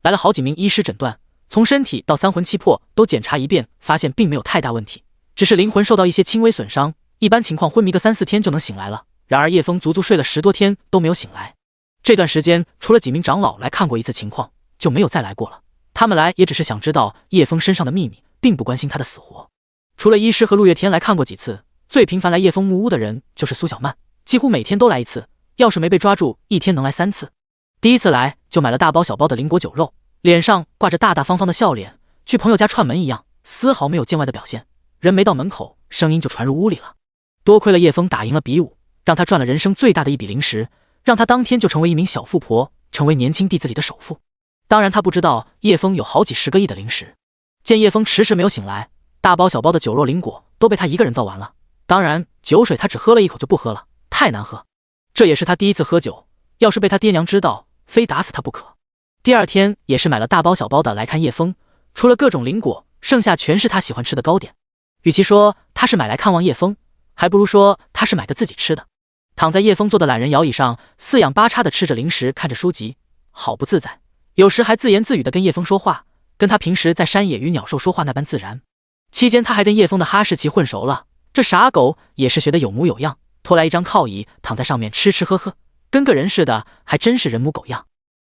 Speaker 1: 来了好几名医师诊断，从身体到3魂7魄都检查一遍，发现并没有太大问题，只是灵魂受到一些轻微损伤，一般情况昏迷个3、4天就能醒来了。然而叶枫足足睡了10多天都没有醒来，这段时间除了几名长老来看过一次情况，就没有再来过了。他们来也只是想知道叶枫身上的秘密，并不关心他的死活。除了医师和陆月天来看过几次，最频繁来叶枫木屋的人就是苏小曼，几乎每天都来一次，要是没被抓住，一天能来3次。第一次来就买了大包小包的邻国酒肉，脸上挂着大大方方的笑脸，去朋友家串门一样，丝毫没有见外的表现。人没到门口，声音就传入屋里了。多亏了叶枫打赢了比武，让他赚了人生最大的一笔零食，让他当天就成为一名小富婆，成为年轻弟子里的首富。当然他不知道叶枫有好几10个亿的零食。见叶枫迟迟没有醒来，大包小包的酒肉零果都被他一个人造完了。当然酒水他只喝了一口就不喝了，太难喝。这也是他第一次喝酒，要是被他爹娘知道，非打死他不可。第二天也是买了大包小包的来看叶枫，除了各种零果，剩下全是他喜欢吃的糕点。与其说他是买来看望叶枫，还不如说他是买的自己吃的。躺在叶枫坐的懒人摇椅上，四仰八叉的吃着零食，看着书籍，好不自在。有时还自言自语的跟叶枫说话，跟他平时在山野与鸟兽说话那般自然。期间他还跟叶枫的哈士奇混熟了，这傻狗也是学得有模有样，拖来一张靠椅，躺在上面吃吃喝喝，跟个人似的，还真是人模狗样。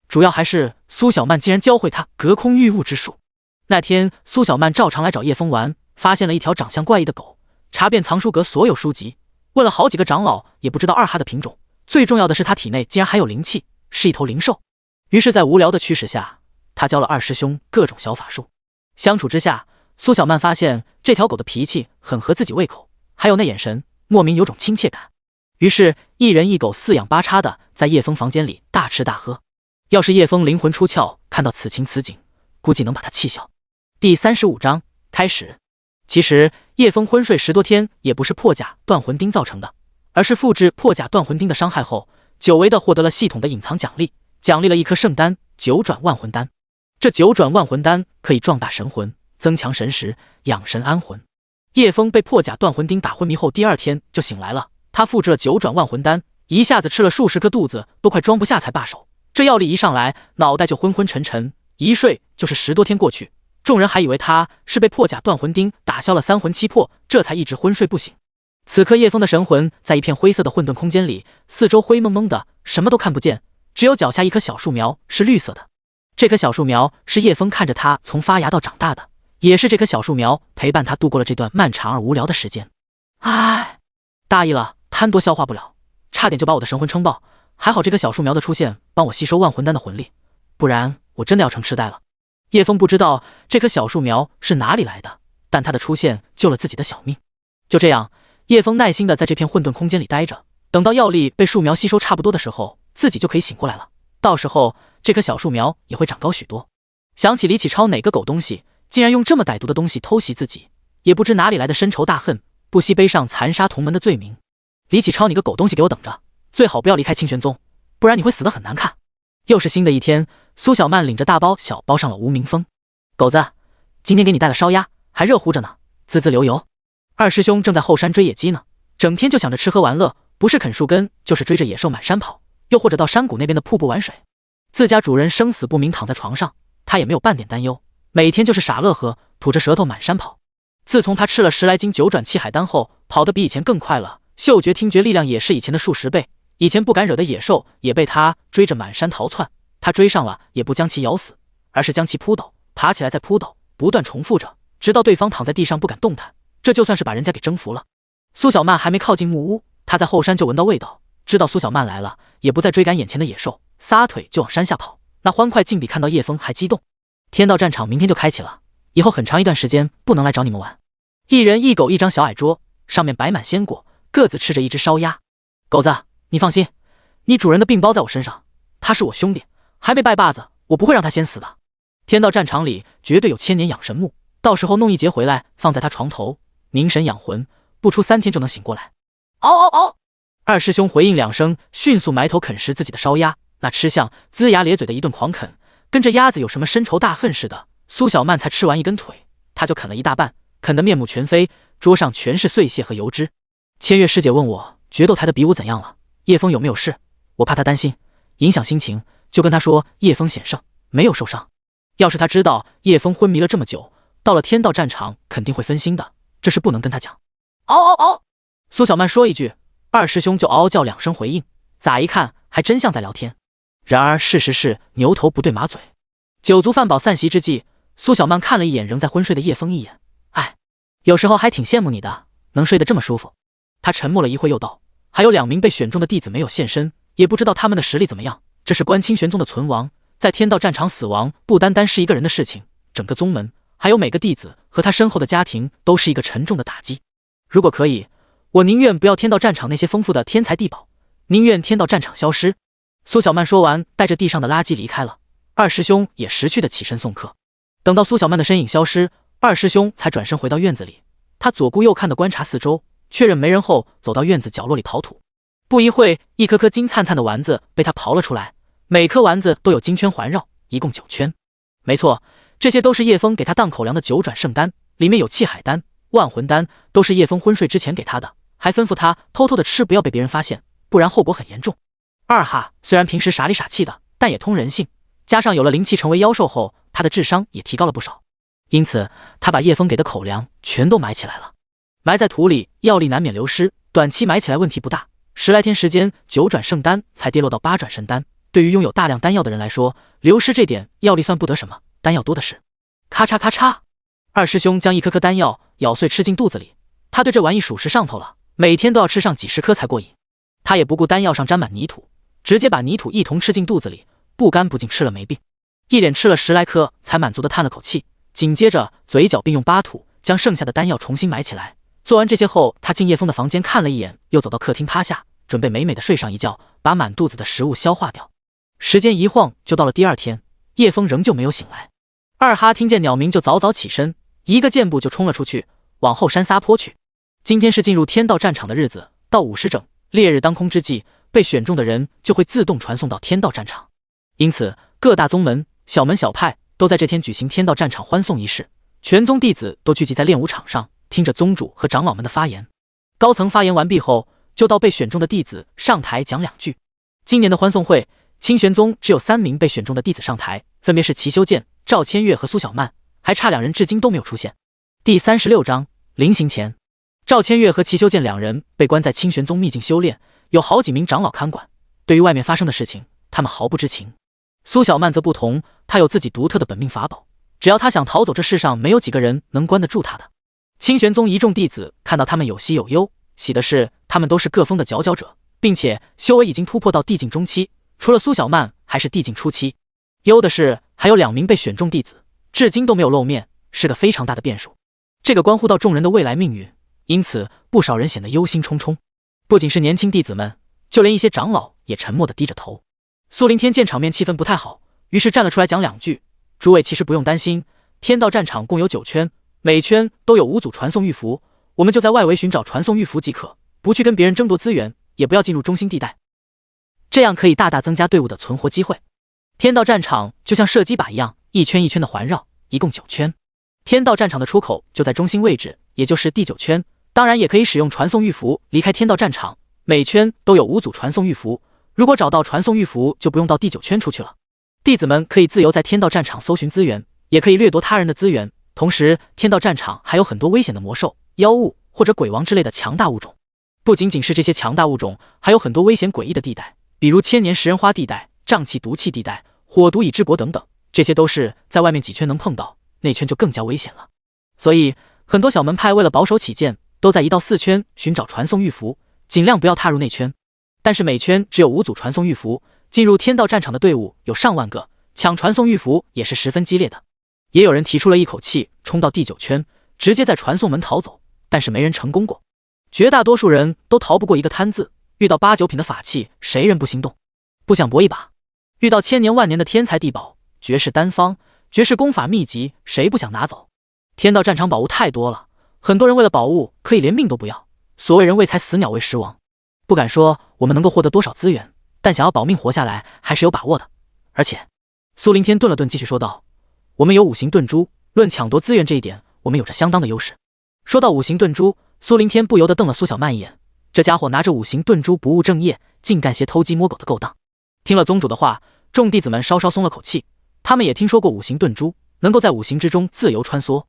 Speaker 1: 主要还是苏小曼竟然教会他隔空御物之术。那天苏小曼照常来找叶枫玩，发现了一条长相怪异的狗，查遍藏书阁所有书籍，问了好几个长老，也不知道二哈的品种。最重要的是他体内竟然还有灵气，是一头灵兽。于是在无聊的驱使下，他教了二师兄各种小法术。相处之下，苏小曼发现这条狗的脾气很合自己胃口，还有那眼神，莫名有种亲切感。于是一人一狗四仰八叉的在叶枫房间里大吃大喝。要是叶枫灵魂出窍，看到此情此景，估计能把他气笑。第35章开始。其实叶枫昏睡10多天也不是破甲断魂钉造成的，而是复制破甲断魂钉的伤害后，久违的获得了系统的隐藏奖励，奖励了一颗圣丹9转万魂丹。这9转万魂丹可以壮大神魂，增强神识，养神安魂。叶枫被破甲断魂钉打昏迷后，第二天就醒来了。他复制了9转万魂丹，一下子吃了数十颗，肚子都快装不下才罢手。这药力一上来，脑袋就昏昏沉沉，一睡就是10多天过去。众人还以为他是被破甲断魂钉打消了3魂7魄，这才一直昏睡不醒。此刻叶枫的神魂在一片灰色的混沌空间里，四周灰蒙蒙的，什么都看不见，只有脚下一棵小树苗是绿色的。这棵小树苗是叶枫看着他从发芽到长大的，也是这棵小树苗陪伴他度过了这段漫长而无聊的时间。唉，大意了，贪多消化不了，差点就把我的神魂撑爆。还好这棵小树苗的出现帮我吸收万魂丹的魂力，不然我真的要成痴呆了。叶枫不知道这棵小树苗是哪里来的，但它的出现救了自己的小命。就这样，叶枫耐心的在这片混沌空间里待着，等到药力被树苗吸收差不多的时候，自己就可以醒过来了。到时候这棵小树苗也会长高许多。想起李启超哪个狗东西竟然用这么歹毒的东西偷袭自己，也不知哪里来的深仇大恨，不惜背上残杀同门的罪名。李启超，你个狗东西给我等着，最好不要离开清玄宗，不然你会死得很难看。又是新的一天，苏小曼领着大包小包上了无名峰。狗子，今天给你带了烧鸭，还热乎着呢，滋滋流油。二师兄正在后山追野鸡呢，整天就想着吃喝玩乐，不是啃树根，就是追着野兽满山跑，又或者到山谷那边的瀑布玩水。自家主人生死不明，躺在床上，他也没有半点担忧，每天就是傻乐呵，吐着舌头满山跑。自从他吃了10来斤9转气海丹后，跑得比以前更快了，嗅觉听觉力量也是以前的数10倍。以前不敢惹的野兽也被他追着满山逃窜，他追上了也不将其咬死，而是将其扑倒，爬起来再扑倒，不断重复着，直到对方躺在地上不敢动弹，这就算是把人家给征服了。苏小曼还没靠近木屋，他在后山就闻到味道，知道苏小曼来了，也不再追赶眼前的野兽，撒腿就往山下跑，那欢快竟比看到叶枫还激动。天道战场明天就开启了，以后很长一段时间不能来找你们玩。一人一狗一张小矮桌，上面摆满鲜果，各自吃着一只烧鸭。狗子，你放心，你主人的病包在我身上，他是我兄弟，还没拜把子，我不会让他先死的。天道战场里绝对有千年养神木，到时候弄一节回来放在他床头，凝神养魂，不出3天就能醒过来。嗷嗷嗷！二师兄回应2声，迅速埋头啃食自己的烧鸭，那吃相龇牙咧嘴的一顿狂啃，跟这鸭子有什么深仇大恨似的。苏小曼才吃完一根腿，他就啃了一大半，啃得面目全非，桌上全是碎屑和油脂。千月师姐问我决斗台的比武怎样了，叶枫有没有事？我怕他担心影响心情，就跟他说叶枫险胜，没有受伤。要是他知道叶枫昏迷了这么久，到了天道战场肯定会分心的，这是不能跟他讲。嗷嗷嗷！苏小曼说一句，二师兄就嗷嗷叫2声回应，咋一看还真像在聊天。然而事实是牛头不对马嘴。酒足饭饱散席之际，苏小曼看了一眼仍在昏睡的叶枫一眼，哎，有时候还挺羡慕你的，能睡得这么舒服。他沉默了一会，又道：还有2名被选中的弟子没有现身，也不知道他们的实力怎么样。这是关清玄宗的存亡，在天道战场死亡，不单单是一个人的事情，整个宗门还有每个弟子和他身后的家庭都是一个沉重的打击。如果可以，我宁愿不要天道战场那些丰富的天材地宝，宁愿天道战场消失。苏小曼说完，带着地上的垃圾离开了。二师兄也识趣的起身送客。等到苏小曼的身影消失，二师兄才转身回到院子里。他左顾右看的观察四周，确认没人后，走到院子角落里刨土。不一会，一颗颗金灿灿的丸子被他刨了出来，每颗丸子都有金圈环绕，一共9圈。没错，这些都是叶枫给他当口粮的9转圣丹，里面有气海丹、万魂丹，都是叶枫昏睡之前给他的，还吩咐他偷偷的吃，不要被别人发现，不然后果很严重。二哈虽然平时傻里傻气的，但也通人性，加上有了灵气成为妖兽后，他的智商也提高了不少。因此他把叶枫给的口粮全都埋起来了。埋在土里，药力难免流失，短期埋起来问题不大，10来天时间，9转圣丹才跌落到8转神丹。对于拥有大量丹药的人来说，流失这点药力算不得什么，丹药多的是。咔嚓咔嚓，二师兄将一颗颗丹药咬碎吃进肚子里，他对这玩意属实上头了，每天都要吃上几10颗才过瘾。他也不顾丹药上沾满泥土，直接把泥土一同吃进肚子里，不干不净吃了没病。一连吃了10来颗，才满足的叹了口气，紧接着嘴角并用巴土将剩下的丹药重新埋起来。做完这些后，他进叶枫的房间看了一眼，又走到客厅趴下，准备美美的睡上一觉，把满肚子的食物消化掉。时间一晃就到了第2天，叶枫仍旧没有醒来。二哈听见鸟鸣就早早起身，一个箭步就冲了出去，往后山撒坡去。今天是进入天道战场的日子，到50整烈日当空之际，被选中的人就会自动传送到天道战场。因此各大宗门、小门小派都在这天举行天道战场欢送仪式，全宗弟子都聚集在练武场上，听着宗主和长老们的发言。高层发言完毕后，就到被选中的弟子上台讲2句。今年的欢送会，清玄宗只有3名被选中的弟子上台，分别是齐修剑、赵千月和苏小曼，还差2人至今都没有出现。第36章临行前，赵千月和齐修剑2人被关在清玄宗秘境修炼，有好几名长老看管，对于外面发生的事情，他们毫不知情。苏小曼则不同，她有自己独特的本命法宝，只要她想逃走，这世上没有几个人能关得住她的。清玄宗一众弟子看到他们有喜有忧，喜的是他们都是各峰的佼佼者，并且修为已经突破到地境中期，除了苏小曼还是地境初期。忧的是还有2名被选中弟子，至今都没有露面，是个非常大的变数。这个关乎到众人的未来命运，因此不少人显得忧心忡忡。不仅是年轻弟子们，就连一些长老也沉默地低着头。苏林天见场面气氛不太好，于是站了出来讲2句：诸位其实不用担心，天道战场共有9圈，每圈都有5组传送玉符，我们就在外围寻找传送玉符即可，不去跟别人争夺资源，也不要进入中心地带，这样可以大大增加队伍的存活机会。天道战场就像射击靶一样，一圈一圈的环绕，一共9圈。天道战场的出口就在中心位置，也就是第9圈，当然也可以使用传送玉符离开天道战场，每圈都有5组传送玉符，如果找到传送玉符，就不用到第9圈出去了。弟子们可以自由在天道战场搜寻资源，也可以掠夺他人的资源。同时，天道战场还有很多危险的魔兽、妖物或者鬼王之类的强大物种。不仅仅是这些强大物种，还有很多危险诡异的地带，比如千年食人花地带、瘴气毒气地带、火毒已之国等等，这些都是在外面几圈能碰到，内圈就更加危险了。所以，很多小门派为了保守起见，都在1到4圈寻找传送玉符，尽量不要踏入内圈。但是每圈只有5组传送玉符，进入天道战场的队伍有上万个，抢传送玉符也是十分激烈的。也有人提出了一口气冲到第9圈，直接在传送门逃走，但是没人成功过。绝大多数人都逃不过一个贪字，遇到8、9品的法器，谁人不心动？不想搏一把？遇到千年万年的天才地宝、绝世丹方、绝世功法秘籍，谁不想拿走？天道战场宝物太多了，很多人为了宝物可以连命都不要。所谓人为财死鸟为食亡，不敢说我们能够获得多少资源，但想要保命活下来还是有把握的。而且，苏林天顿了顿，继续说道：我们有5行遁珠，论抢夺资源这一点，我们有着相当的优势。说到5行遁珠，苏林天不由得瞪了苏小曼一眼，这家伙拿着5行遁珠不务正业，竟干些偷鸡摸狗的勾当。听了宗主的话，众弟子们稍稍松了口气，他们也听说过5行遁珠，能够在5行之中自由穿梭。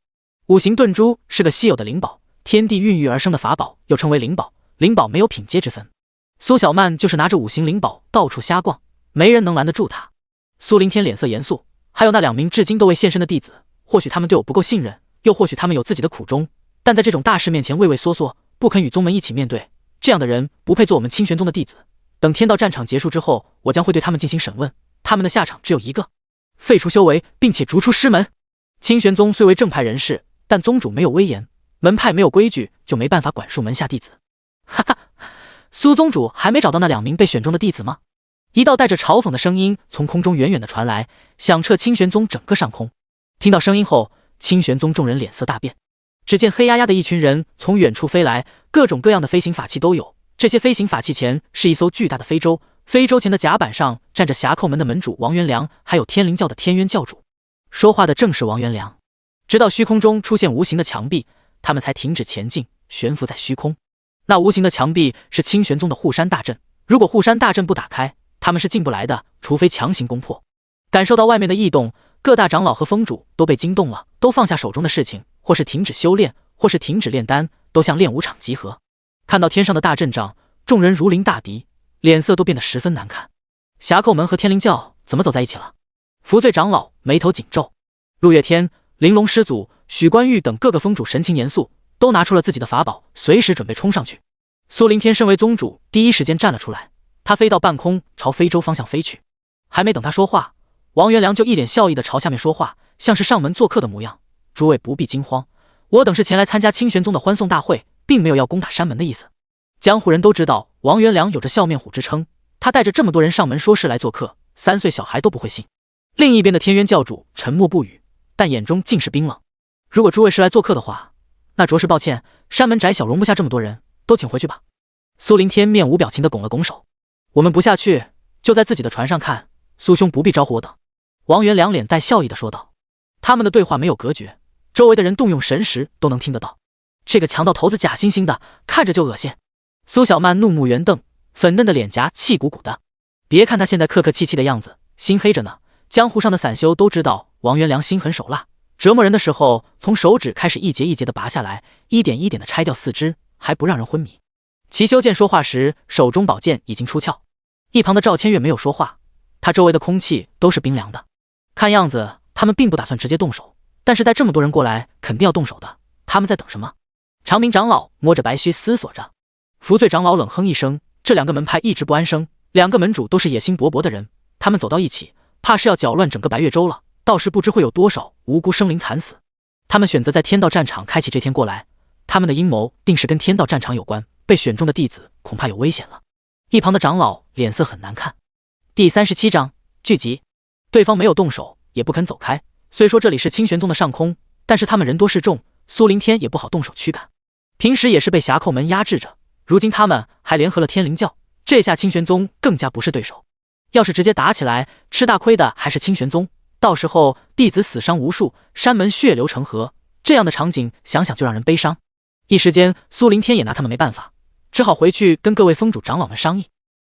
Speaker 1: 5行遁珠是个稀有的灵宝，天地孕育而生的法宝，又称为灵宝。灵宝没有品阶之分，苏小曼就是拿着5行灵宝到处瞎逛，没人能拦得住他。苏林天脸色严肃，还有那2名至今都未现身的弟子，或许他们对我不够信任，又或许他们有自己的苦衷，但在这种大事面前畏畏缩缩，不肯与宗门一起面对，这样的人不配做我们清玄宗的弟子。等天道战场结束之后，我将会对他们进行审问，他们的下场只有一个：废除修为，并且逐出师门。清玄宗虽为正派人士，但宗主没有威严，门派没有规矩，就没办法管束门下弟子。哈哈，苏宗主还没找到那2名被选中的弟子吗？一道带着嘲讽的声音从空中远远的传来，响彻清玄宗整个上空。听到声音后，清玄宗众人脸色大变。只见黑压压的一群人从远处飞来，各种各样的飞行法器都有。这些飞行法器前是一艘巨大的飞舟，飞舟前的甲板上站着霞寇门的门主王元良，还有天灵教的天渊教主。说话的正是王元良。直到虚空中出现无形的墙壁，他们才停止前进，悬浮在虚空。那无形的墙壁是清玄宗的护山大阵，如果护山大阵不打开，他们是进不来的，除非强行攻破。感受到外面的异动，各大长老和峰主都被惊动了，都放下手中的事情，或是停止修炼，或是停止炼丹，都向练武场集合。看到天上的大阵仗，众人如临大敌，脸色都变得十分难看。霞寇门和天灵教怎么走在一起了？福罪长老眉头紧皱，陆月天、玲珑师祖、许冠玉等各个峰主神情严肃，都拿出了自己的法宝，随时准备冲上去。苏灵天身为宗主，第一时间站了出来，他飞到半空，朝非洲方向飞去。还没等他说话，王元良就一脸笑意地朝下面说话，像是上门做客的模样。诸位不必惊慌，我等是前来参加清玄宗的欢送大会，并没有要攻打山门的意思。江湖人都知道王元良有着笑面虎之称，他带着这么多人上门说事来做客，3岁小孩都不会信。另一边的天渊教主沉默不语，但眼中尽是冰冷。如果诸位是来做客的话，那着实抱歉，山门窄小容不下这么多人，都请回去吧。苏灵天面无表情地拱了拱手，我们不下去，就在自己的船上看，苏兄不必招呼我等。王元良脸带笑意地说道。他们的对话没有隔绝，周围的人动用神识都能听得到。这个强盗头子假惺惺的，看着就恶心。苏小曼怒目圆瞪，粉嫩的脸颊气鼓鼓的。别看他现在客客气气的样子，心黑着呢。江湖上的散修都知道王元良心狠手辣，折磨人的时候从手指开始一节一节的拔下来，一点一点的拆掉四肢，还不让人昏迷。齐修剑说话时，手中宝剑已经出鞘。一旁的赵千月没有说话，他周围的空气都是冰凉的。看样子他们并不打算直接动手，但是带这么多人过来，肯定要动手的。他们在等什么？长明长老摸着白须思索着。福罪长老冷哼一声，这2个门派一直不安生，2个门主都是野心勃勃的人，他们走到一起，怕是要搅乱整个白月州了，到时不知会有多少无辜生灵惨死。他们选择在天道战场开启这天过来，他们的阴谋定是跟天道战场有关，被选中的弟子恐怕有危险了。一旁的长老脸色很难看。第37章聚集。对方没有动手，也不肯走开。虽说这里是清玄宗的上空，但是他们人多势众，苏灵天也不好动手驱赶。平时也是被霞寇门压制着，如今他们还联合了天灵教，这下清玄宗更加不是对手。要是直接打起来，吃大亏的还是清玄宗，到时候弟子死伤无数，山门血流成河，这样的场景想想就让人悲伤。一时间苏灵天也拿他们没办法，只好回去跟各位峰主长老们商议。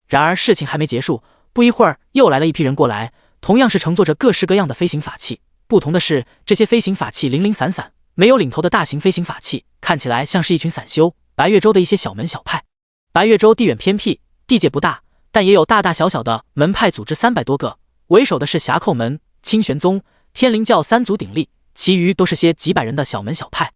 Speaker 1: 然而事情还没结束，不一会儿又来了一批人过来，同样是乘坐着各式各样的飞行法器，不同的是这些飞行法器零零散散，没有领头的大型飞行法器，看起来像是一群散修白月州的一些小门小派。白月州地远偏僻，地界不大，但也有大大小小的门派组织300多个，为首的是霞寇门、清玄宗、天灵教3足鼎立，其余都是些几百人的小门小派。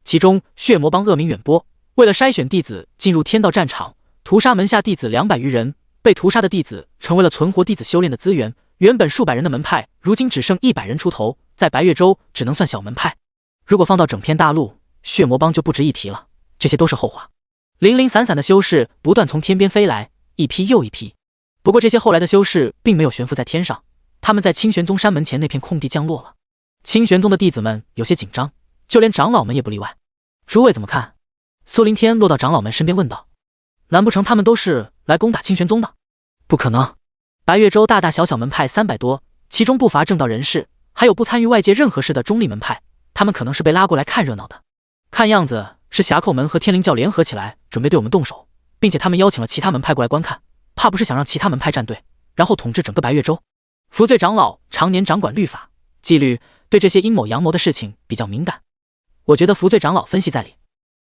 Speaker 1: 其中血魔帮恶名远播，为了筛选弟子进入天道战场，屠杀门下弟子200余人，被屠杀的弟子成为了存活弟子修炼的资源。原本数百人的门派，如今只剩100人出头，在白月州只能算小门派。如果放到整片大陆，血魔帮就不值一提了。这些都是后话。零零散散的修士不断从天边飞来，一批又一批。不过这些后来的修士并没有悬浮在天上，他们在清玄宗山门前那片空地降落了。清玄宗的弟子们有些紧张，就连长老们也不例外。诸位怎么看？苏灵天落到长老们身边问道。难不成他们都是来攻打清玄宗的？不可能，白月州大大小小门派300多，其中不乏正道人士，还有不参与外界任何事的中立门派，他们可能是被拉过来看热闹的。看样子是霞寇门和天灵教联合起来，准备对我们动手，并且他们邀请了其他门派过来观看，怕不是想让其他门派站队，然后统治整个白月州。福罪长老常年掌管律法纪律，对这些阴谋阳谋的事情比较敏感。我觉得福罪长老分析在理。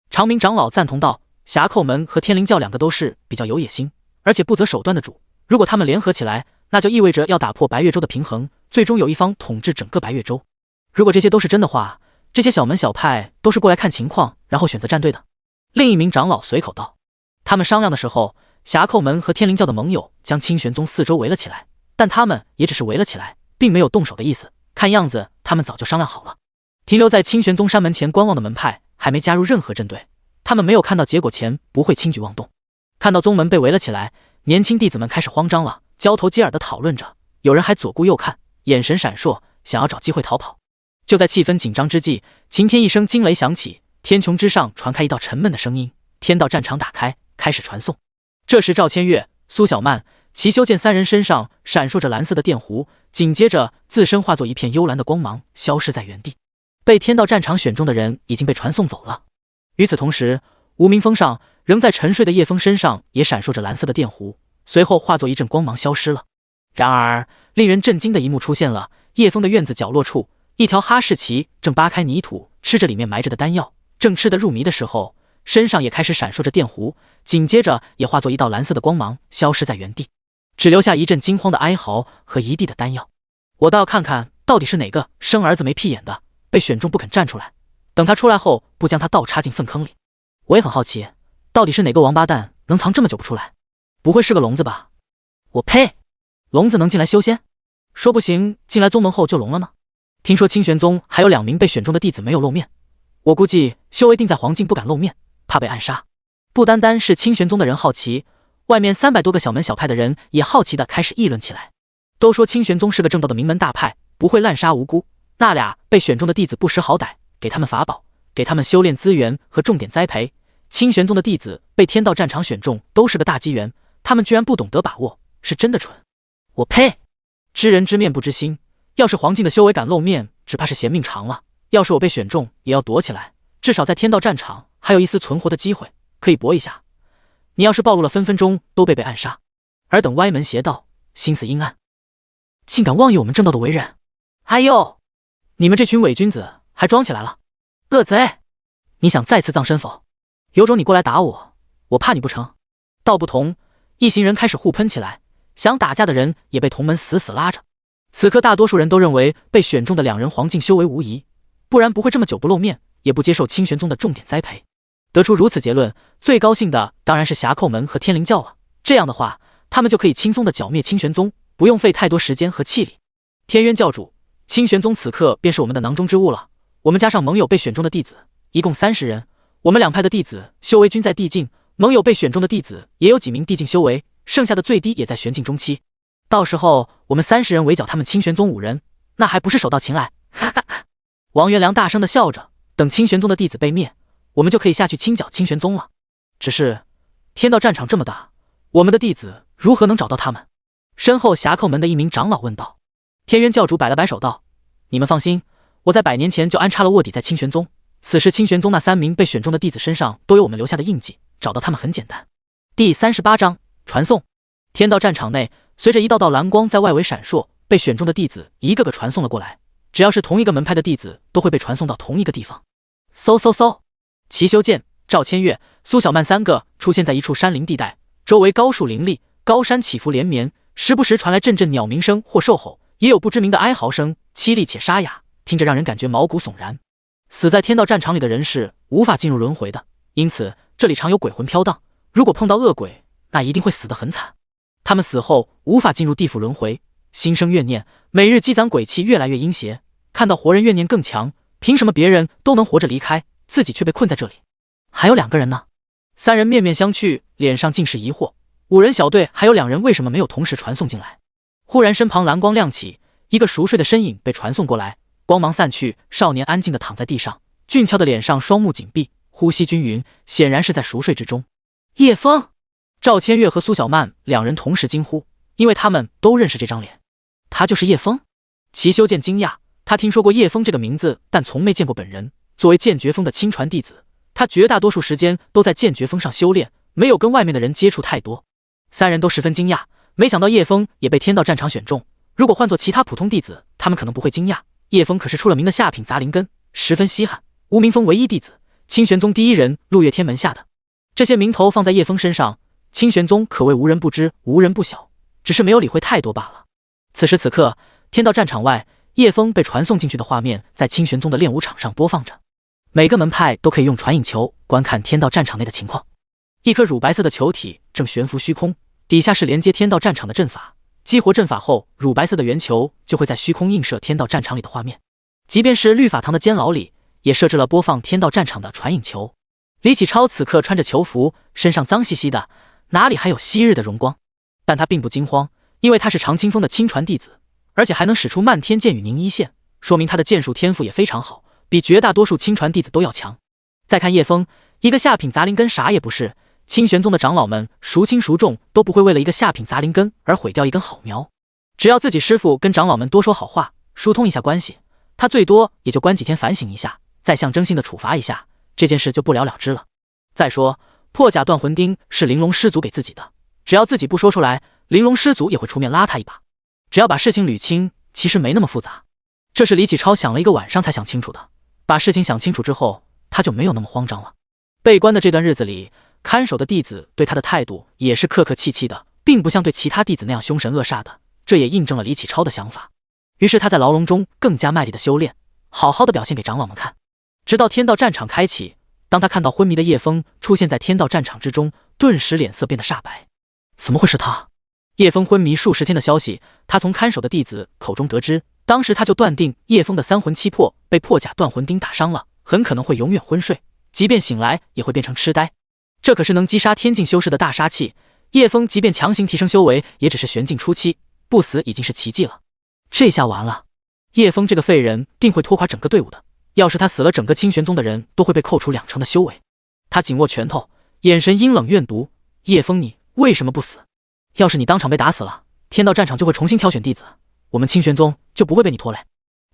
Speaker 1: 长明长老赞同道，霞寇门和天灵教2个都是比较有野心，而且不择手段的主，如果他们联合起来，那就意味着要打破白月州的平衡，最终有一方统治整个白月州。如果这些都是真的话，这些小门小派都是过来看情况，然后选择站队的。另一名长老随口道。他们商量的时候，侠寇门和天灵教的盟友将清玄宗四周围了起来，但他们也只是围了起来，并没有动手的意思。看样子他们早就商量好了。停留在清玄宗山门前观望的门派还没加入任何阵队，他们没有看到结果前不会轻举妄动。看到宗门被围了起来，年轻弟子们开始慌张了，交头接耳地讨论着，有人还左顾右看，眼神闪烁，想要找机会逃跑。就在气氛紧张之际，晴天一声惊雷响起，天穹之上传开一道沉闷的声音，天道战场打开，开始传送。这时赵千月、苏小曼、齐修剑三人身上闪烁着蓝色的电弧，紧接着自身化作一片幽蓝的光芒，消失在原地。被天道战场选中的人已经被传送走了。与此同时，无名峰上仍在沉睡的叶枫身上也闪烁着蓝色的电弧，随后化作一阵光芒消失了。然而令人震惊的一幕出现了，叶枫的院子角落处，一条哈士奇正扒开泥土，吃着里面埋着的丹药，正吃得入迷的时候，身上也开始闪烁着电弧，紧接着也化作一道蓝色的光芒，消失在原地，只留下一阵惊慌的哀嚎和一地的丹药。我倒要看看到底是哪个生儿子没屁眼的，被选中不肯站出来，等他出来后不将他倒插进粪坑里。我也很好奇，到底是哪个王八蛋能藏这么久不出来？不会是个聋子吧？我呸！聋子能进来修仙？说不行进来宗门后就聋了呢？听说清玄宗还有2名被选中的弟子没有露面，我估计修为定在黄境不敢露面，怕被暗杀。不单单是清玄宗的人好奇，外面300多个小门小派的人也好奇地开始议论起来。都说清玄宗是个正道的名门大派，不会滥杀无辜。那俩被选中的弟子不识好歹，给他们法宝，给他们修炼资源和重点栽培。清玄宗的弟子被天道战场选中都是个大机缘，他们居然不懂得把握，是真的蠢。我呸！知人知面不知心，要是黄境的修为敢露面，只怕是嫌命长了。要是我被选中，也要躲起来，至少在天道战场还有一丝存活的机会，可以搏一下。你要是暴露了，分分钟都被暗杀。尔等歪门邪道，心思阴暗，竟敢妄议我们正道的为人！哎呦，你们这群伪君子还装起来了！恶贼，你想再次葬身否？有种你过来打我，我怕你不成？道不同，一行人开始互喷起来，想打架的人也被同门死死拉着。此刻大多数人都认为被选中的2人黄境修为无疑，不然不会这么久不露面，也不接受清玄宗的重点栽培。得出如此结论，最高兴的当然是侠寇门和天灵教了。这样的话，他们就可以轻松的剿灭清玄宗，不用费太多时间和气力。天渊教主，清玄宗此刻便是我们的囊中之物了。我们加上盟友被选中的弟子，一共30人。我们2派的弟子修为均在地境，盟友被选中的弟子也有几名地境修为，剩下的最低也在玄境中期。到时候我们30人围剿他们清玄宗5人，那还不是手到擒来？哈哈哈！王元良大声的笑着，等清玄宗的弟子被灭，我们就可以下去清剿清玄宗了。只是天道战场这么大，我们的弟子如何能找到他们？身后侠寇门的一名长老问道。天渊教主摆了摆手道：你们放心，我在100年前就安插了卧底在清玄宗，此时清玄宗那3名被选中的弟子身上都有我们留下的印记，找到他们很简单。第38章传送。天道战场内，随着一道道蓝光在外围闪烁，被选中的弟子一个个传送了过来。只要是同一个门派的弟子，都会被传送到同一个地方。嗖，齐修剑、赵千月、苏小曼3个出现在一处山林地带，周围高树林立，高山起伏连绵，时不时传来阵阵鸟鸣声或兽吼，也有不知名的哀嚎声，凄厉且沙哑，听着让人感觉毛骨悚然。死在天道战场里的人是无法进入轮回的，因此这里常有鬼魂飘荡，如果碰到恶鬼，那一定会死得很惨。他们死后无法进入地府轮回，心生怨念，每日积攒鬼气，越来越阴邪。看到活人怨念更强，凭什么别人都能活着离开，自己却被困在这里？还有2个人呢？3人面面相觑，脸上尽是疑惑。5人小队还有2人为什么没有同时传送进来？忽然身旁蓝光亮起，一个熟睡的身影被传送过来，光芒散去，少年安静地躺在地上，俊俏的脸上双目紧闭，呼吸均匀，显然是在熟睡之中。叶枫！赵千月和苏小曼2人同时惊呼，因为他们都认识这张脸。他就是叶枫？齐修剑惊讶，他听说过叶枫这个名字，但从没见过本人。作为剑诀峰的亲传弟子，他绝大多数时间都在剑诀峰上修炼，没有跟外面的人接触太多。3人都十分惊讶，没想到叶枫也被天道战场选中。如果换做其他普通弟子，他们可能不会惊讶。叶枫可是出了名的下品杂灵根，十分稀罕，无名峰唯一弟子，清玄宗第1人陆月天门下的。这些名头放在叶枫身上，清玄宗可谓无人不知，无人不晓，只是没有理会太多罢了。此时此刻，天道战场外，叶枫被传送进去的画面在清玄宗的练武场上播放着，每个门派都可以用传影球观看天道战场内的情况。一颗乳白色的球体正悬浮虚空，底下是连接天道战场的阵法，激活阵法后，乳白色的圆球就会在虚空映射天道战场里的画面。即便是律法堂的监牢里，也设置了播放天道战场的传影球。李启超此刻穿着囚服，身上脏兮兮的，哪里还有昔日的荣光？但他并不惊慌，因为他是常清风的亲传弟子，而且还能使出漫天剑与凝一线，说明他的剑术天赋也非常好，比绝大多数亲传弟子都要强。再看叶枫，一个下品杂灵根啥也不是，清玄宗的长老们孰轻孰重都不会为了一个下品杂灵根而毁掉一根好苗。只要自己师父跟长老们多说好话，疏通一下关系，他最多也就关几天反省一下，再象征性的处罚一下，这件事就不了了之了。再说破甲断魂钉是玲珑师祖给自己的，只要自己不说出来，玲珑师祖也会出面拉他一把。只要把事情捋清，其实没那么复杂。这是李启超想了一个晚上才想清楚的，把事情想清楚之后，他就没有那么慌张了。被关的这段日子里，看守的弟子对他的态度也是客客气气的，并不像对其他弟子那样凶神恶煞的，这也印证了李启超的想法。于是他在牢笼中更加卖力的修炼，好好的表现给长老们看。直到天道战场开启，当他看到昏迷的叶枫出现在天道战场之中，顿时脸色变得煞白。怎么会是他？叶枫昏迷数十天的消息，他从看守的弟子口中得知，当时他就断定叶枫的三魂七魄被破甲断魂钉打伤了，很可能会永远昏睡，即便醒来也会变成痴呆。这可是能击杀天境修士的大杀器，叶枫即便强行提升修为，也只是玄境初期，不死已经是奇迹了。这下完了，叶枫这个废人定会拖垮整个队伍的，要是他死了，整个清玄宗的人都会被扣除20%的修为。他紧握拳头，眼神阴冷怨毒。叶枫，你为什么不死？要是你当场被打死了，天道战场就会重新挑选弟子，我们清玄宗就不会被你拖累。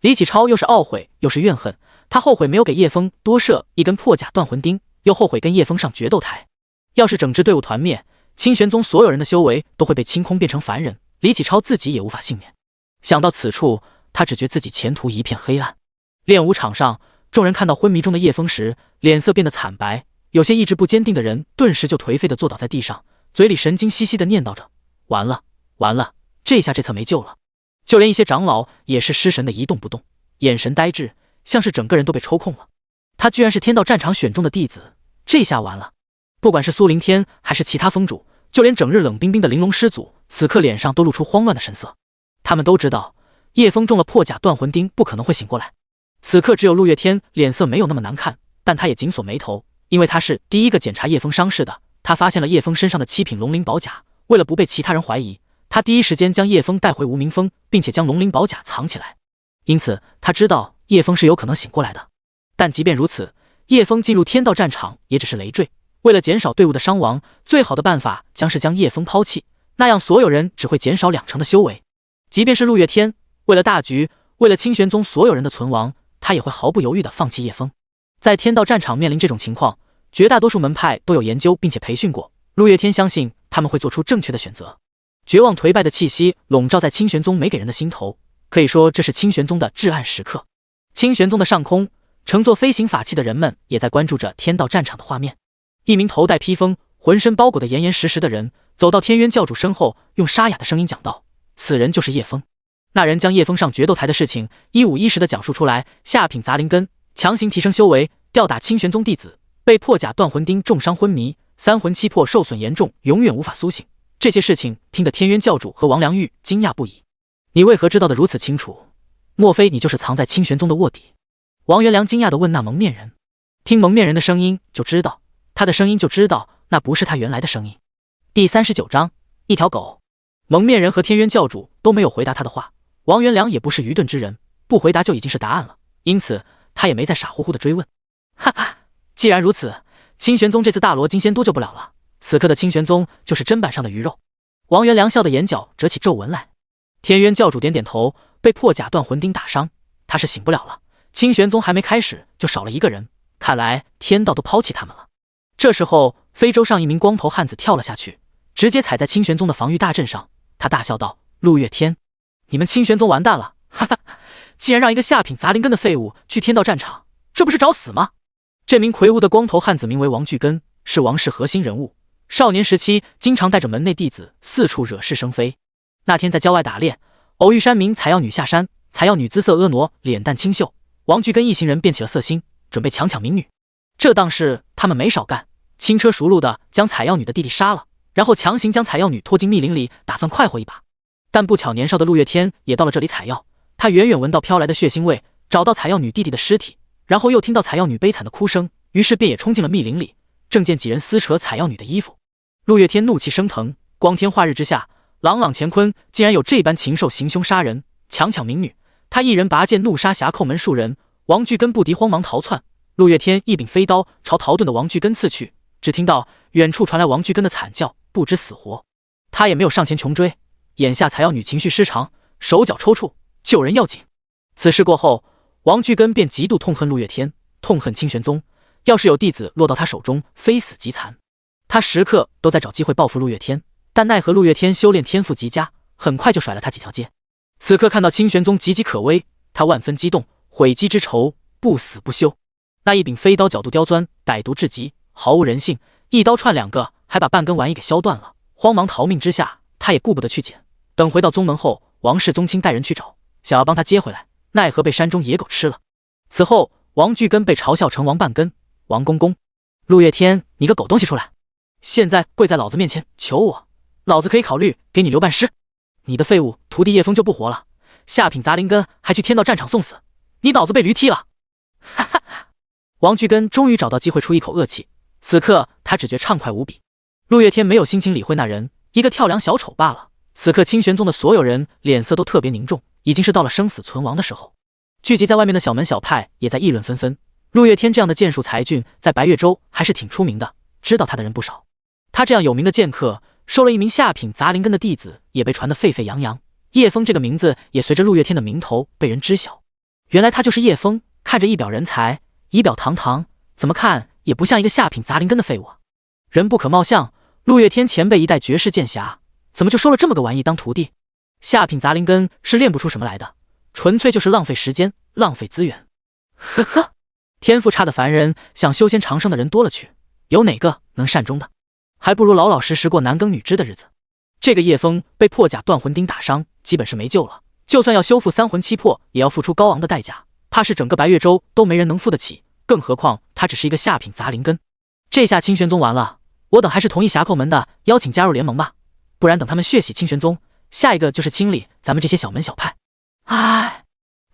Speaker 1: 李启超又是懊悔又是怨恨，他后悔没有给叶枫多设一根破甲断魂钉，又后悔跟叶枫上决斗台。要是整支队伍团灭，清玄宗所有人的修为都会被清空变成凡人，李启超自己也无法幸免。想到此处，他只觉自己前途一片黑暗。练武场上，众人看到昏迷中的叶枫时，脸色变得惨白，有些意志不坚定的人顿时就颓废地坐倒在地上，嘴里神经兮兮地念叨着：完了完了，这下这侧没救了。就连一些长老也是失神的一动不动，眼神呆滞，像是整个人都被抽空了。他居然是天道战场选中的弟子，这下完了。不管是苏灵天还是其他峰主，就连整日冷冰冰的玲珑师祖，此刻脸上都露出慌乱的神色。他们都知道叶枫中了破甲断魂钉，不可能会醒过来。此刻只有陆月天脸色没有那么难看，但他也紧锁眉头，因为他是第一个检查叶枫伤势的。他发现了叶枫身上的7品龙鳞宝甲，为了不被其他人怀疑，他第一时间将叶枫带回无名峰，并且将龙鳞宝甲藏起来。因此他知道叶枫是有可能醒过来的。但即便如此，叶枫进入天道战场也只是累赘，为了减少队伍的伤亡，最好的办法将是将叶枫抛弃，那样所有人只会减少20%的修为。即便是陆月天，为了大局，为了清玄宗所有人的存亡，他也会毫不犹豫地放弃叶枫。在天道战场面临这种情况，绝大多数门派都有研究并且培训过，陆月天相信他们会做出正确的选择。绝望颓败的气息笼罩在清玄宗每个人的心头，可以说这是清玄宗的至暗时刻。清玄宗的上空，乘坐飞行法器的人们也在关注着天道战场的画面。一名头戴披风、浑身包裹得严严实实的人走到天渊教主身后，用沙哑的声音讲道：此人就是叶枫。那人将叶枫上决斗台的事情一五一十地讲述出来，下品杂灵根，强行提升修为，吊打清玄宗弟子，被破甲断魂钉重伤昏迷，三魂七魄受损严重，永远无法苏醒。这些事情听得天渊教主和王良玉惊讶不已。你为何知道得如此清楚？莫非你就是藏在清玄宗的卧底？王元良惊讶地问那蒙面人。听蒙面人的声音就知道，他的声音就知道那不是他原来的声音。第39章，一条狗。蒙面人和天渊教主都没有回答他的话，王元良也不是愚钝之人，不回答就已经是答案了，因此他也没再傻乎乎的追问。哈哈，既然如此，清玄宗这次大罗金仙多救不了了，此刻的清玄宗就是砧板上的鱼肉。王元良笑得眼角折起皱纹来。天渊教主点点头，被破甲断魂钉打伤，他是醒不了了。清玄宗还没开始就少了一个人，看来天道都抛弃他们了。这时候非洲上一名光头汉子跳了下去，直接踩在清玄宗的防御大阵上，他大笑道：陆月天，你们清玄宗完蛋了，哈哈，既然让一个下品杂灵根的废物去天道战场，这不是找死吗？这名魁梧的光头汉子名为王巨根，是王氏核心人物，少年时期经常带着门内弟子四处惹是生非。那天在郊外打猎，偶遇山民采药女下山，采药女姿色婀娜，脸蛋清秀，王巨跟一行人便起了色心，准备强抢民女。这当是他们没少干，轻车熟路的将采药女的弟弟杀了，然后强行将采药女拖进密林里，打算快活一把。但不巧，年少的陆月天也到了这里采药，他远远闻到飘来的血腥味，找到采药女弟弟的尸体，然后又听到采药女悲惨的哭声，于是便也冲进了密林里，正见几人撕扯采药女的衣服。陆月天怒气升腾，光天化日之下，朗朗乾坤竟然有这般禽兽行凶杀人，强抢民女。他一人拔剑怒杀侠寇门数人，王巨根不敌，慌忙逃窜。陆月天一柄飞刀朝逃遁的王巨根刺去，只听到远处传来王巨根的惨叫，不知死活。他也没有上前穷追，眼下采药女情绪失常，手脚抽搐，救人要紧。此事过后，王巨根便极度痛恨陆月天，痛恨清玄宗，要是有弟子落到他手中，非死即残。他时刻都在找机会报复陆月天，但奈何陆月天修炼天赋极佳，很快就甩了他几条街。此刻看到清玄宗岌岌可危，他万分激动，悔姬之仇，不死不休。那一柄飞刀角度刁钻，歹毒至极，毫无人性，一刀串两个，还把半根玩意给削断了。慌忙逃命之下，他也顾不得去捡。等回到宗门后，王氏宗亲带人去找，想要帮他接回来，奈何被山中野狗吃了。此后，王巨根被嘲笑成王半根、王公公。陆月天，你个狗东西出来！现在跪在老子面前求我，老子可以考虑给你留半尸。你的废物徒弟叶枫就不活了，下品杂灵根还去天道战场送死，你脑子被驴踢了！哈哈哈！王巨根终于找到机会出一口恶气，此刻他只觉畅快无比。陆月天没有心情理会那人，一个跳梁小丑罢了。此刻清玄宗的所有人脸色都特别凝重，已经是到了生死存亡的时候。聚集在外面的小门小派也在议论纷纷。陆月天这样的剑术才俊，在白月州还是挺出名的，知道他的人不少。他这样有名的剑客，收了一名下品杂灵根的弟子，也被传得沸沸扬扬。叶枫这个名字也随着陆月天的名头被人知晓。原来他就是叶枫，看着一表人才，仪表堂堂，怎么看也不像一个下品杂灵根的废物啊。人不可貌相，陆月天前辈一代绝世剑侠，怎么就收了这么个玩意当徒弟？下品杂灵根是练不出什么来的，纯粹就是浪费时间，浪费资源。呵呵，天赋差的凡人，想修仙长生的人多了去，有哪个能善终的？还不如老老实实过男耕女织的日子。这个叶枫被破甲断魂钉打伤，基本是没救了。就算要修复三魂七魄，也要付出高昂的代价，怕是整个白月州都没人能付得起。更何况他只是一个下品杂灵根。这下清玄宗完了，我等还是同意侠寇门的邀请加入联盟吧，不然等他们血洗清玄宗，下一个就是清理咱们这些小门小派。唉，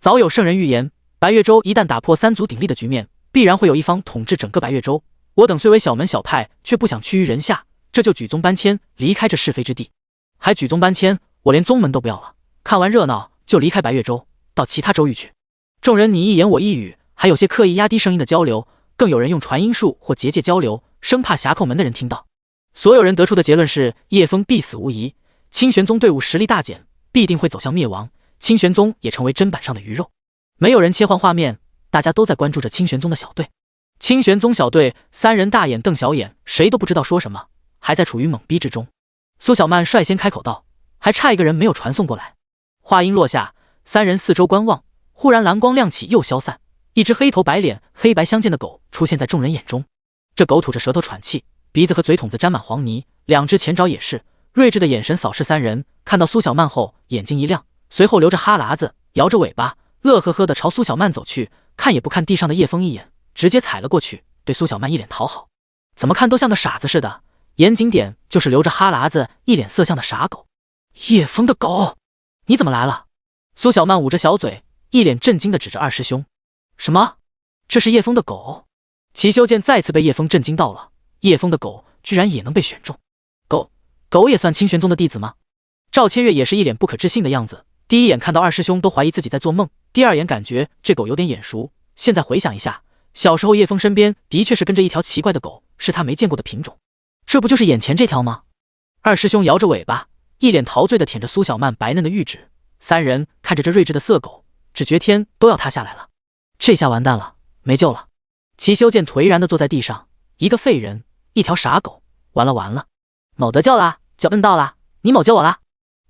Speaker 1: 早有圣人预言，白月州一旦打破三足鼎立的局面，必然会有一方统治整个白月州。我等虽为小门小派，却不想屈于人下，这就举宗搬迁，离开这是非之地。还举宗搬迁，我连宗门都不要了，看完热闹就离开白月州，到其他州域去。众人你一言我一语，还有些刻意压低声音的交流，更有人用传音术或结界交流，生怕侠寇门的人听到。所有人得出的结论是叶枫必死无疑，清玄宗队伍实力大减，必定会走向灭亡，清玄宗也成为砧板上的鱼肉。没有人切换画面，大家都在关注着清玄宗的小队。清玄宗小队三人大眼瞪小眼，谁都不知道说什么，还在处于懵逼之中。苏小曼率先开口道，还差一个人没有传送过来。话音落下，三人四周观望，忽然蓝光亮起又消散，一只黑头白脸黑白相间的狗出现在众人眼中。这狗吐着舌头喘气，鼻子和嘴筒子沾满黄泥，两只前爪也是，睿智的眼神扫视三人，看到苏小曼后眼睛一亮，随后流着哈喇子，摇着尾巴，乐呵呵地朝苏小曼走去，看也不看地上的叶枫一眼，直接踩了过去，对苏小曼一脸讨好，怎么看都像个傻子似的，严谨点就是流着哈喇子一脸色相的傻狗。叶枫的狗，你怎么来了？苏小曼捂着小嘴，一脸震惊地指着二师兄。什么？这是叶枫的狗？齐修剑再次被叶枫震惊到了，叶枫的狗居然也能被选中，狗也算清玄宗的弟子吗？赵千月也是一脸不可置信的样子，第一眼看到二师兄都怀疑自己在做梦，第二眼感觉这狗有点眼熟，现在回想一下，小时候叶枫身边的确是跟着一条奇怪的狗，是他没见过的品种，这不就是眼前这条吗？二师兄摇着尾巴，一脸陶醉地舔着苏小曼白嫩的玉指，三人看着这睿智的色狗，只觉天都要塌下来了。这下完蛋了，没救了。齐修剑颓然地坐在地上，一个废人，一条傻狗，完了，某得救啦，脚笨到啦，你某救我啦。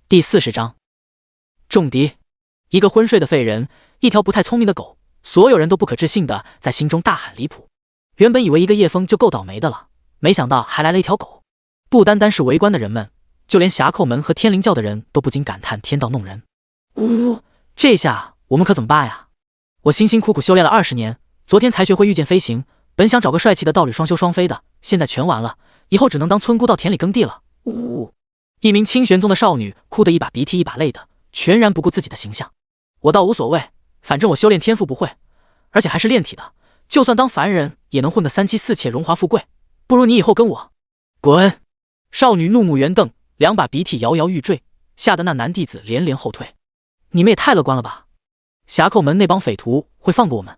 Speaker 1: 第40章重敌。一个昏睡的废人，一条不太聪明的狗，所有人都不可置信的在心中大喊离谱。原本以为一个叶枫就够倒霉的了，没想到还来了一条狗。不单单是围观的人们，就连侠寇门和天灵教的人都不禁感叹天道弄人。呜，这下我们可怎么办呀？我辛辛苦苦修炼了20年，昨天才学会御剑飞行，本想找个帅气的道侣双修双飞的，现在全完了，以后只能当村姑到田里耕地了。呜呜！一名清玄宗的少女哭得一把鼻涕一把泪的，全然不顾自己的形象。我倒无所谓，反正我修炼天赋不会，而且还是炼体的，就算当凡人也能混个3妻4妾荣华富贵，不如你以后跟我滚！少女怒目圆瞪，2把鼻涕摇摇欲坠，吓得那男弟子连连后退。你们也太乐观了吧！峡寇门那帮匪徒会放过我们？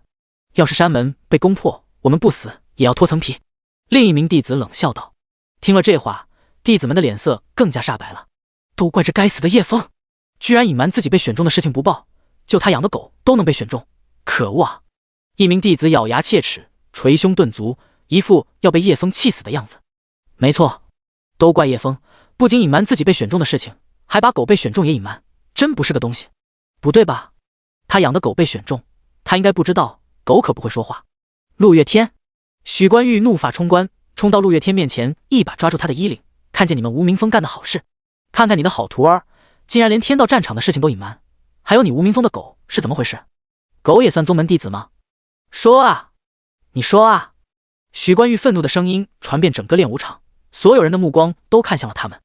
Speaker 1: 要是山门被攻破，我们不死也要脱层皮。另一名弟子冷笑道。听了这话，弟子们的脸色更加煞白了。都怪这该死的叶枫，居然隐瞒自己被选中的事情不报，就他养的狗都能被选中，可恶啊！一名弟子咬牙切齿，捶胸顿足，一副要被叶枫气死的样子。没错，都怪叶枫，不仅隐瞒自己被选中的事情，还把狗被选中也隐瞒，真不是个东西。不对吧？他养的狗被选中，他应该不知道，狗可不会说话。陆月天，许关玉怒发冲冠，冲到陆月天面前，一把抓住他的衣领。看见你们无名峰干的好事，看看你的好徒儿，竟然连天道战场的事情都隐瞒。还有你无名峰的狗是怎么回事？狗也算宗门弟子吗？说啊，你说啊！许关玉愤怒的声音传遍整个练武场，所有人的目光都看向了他们。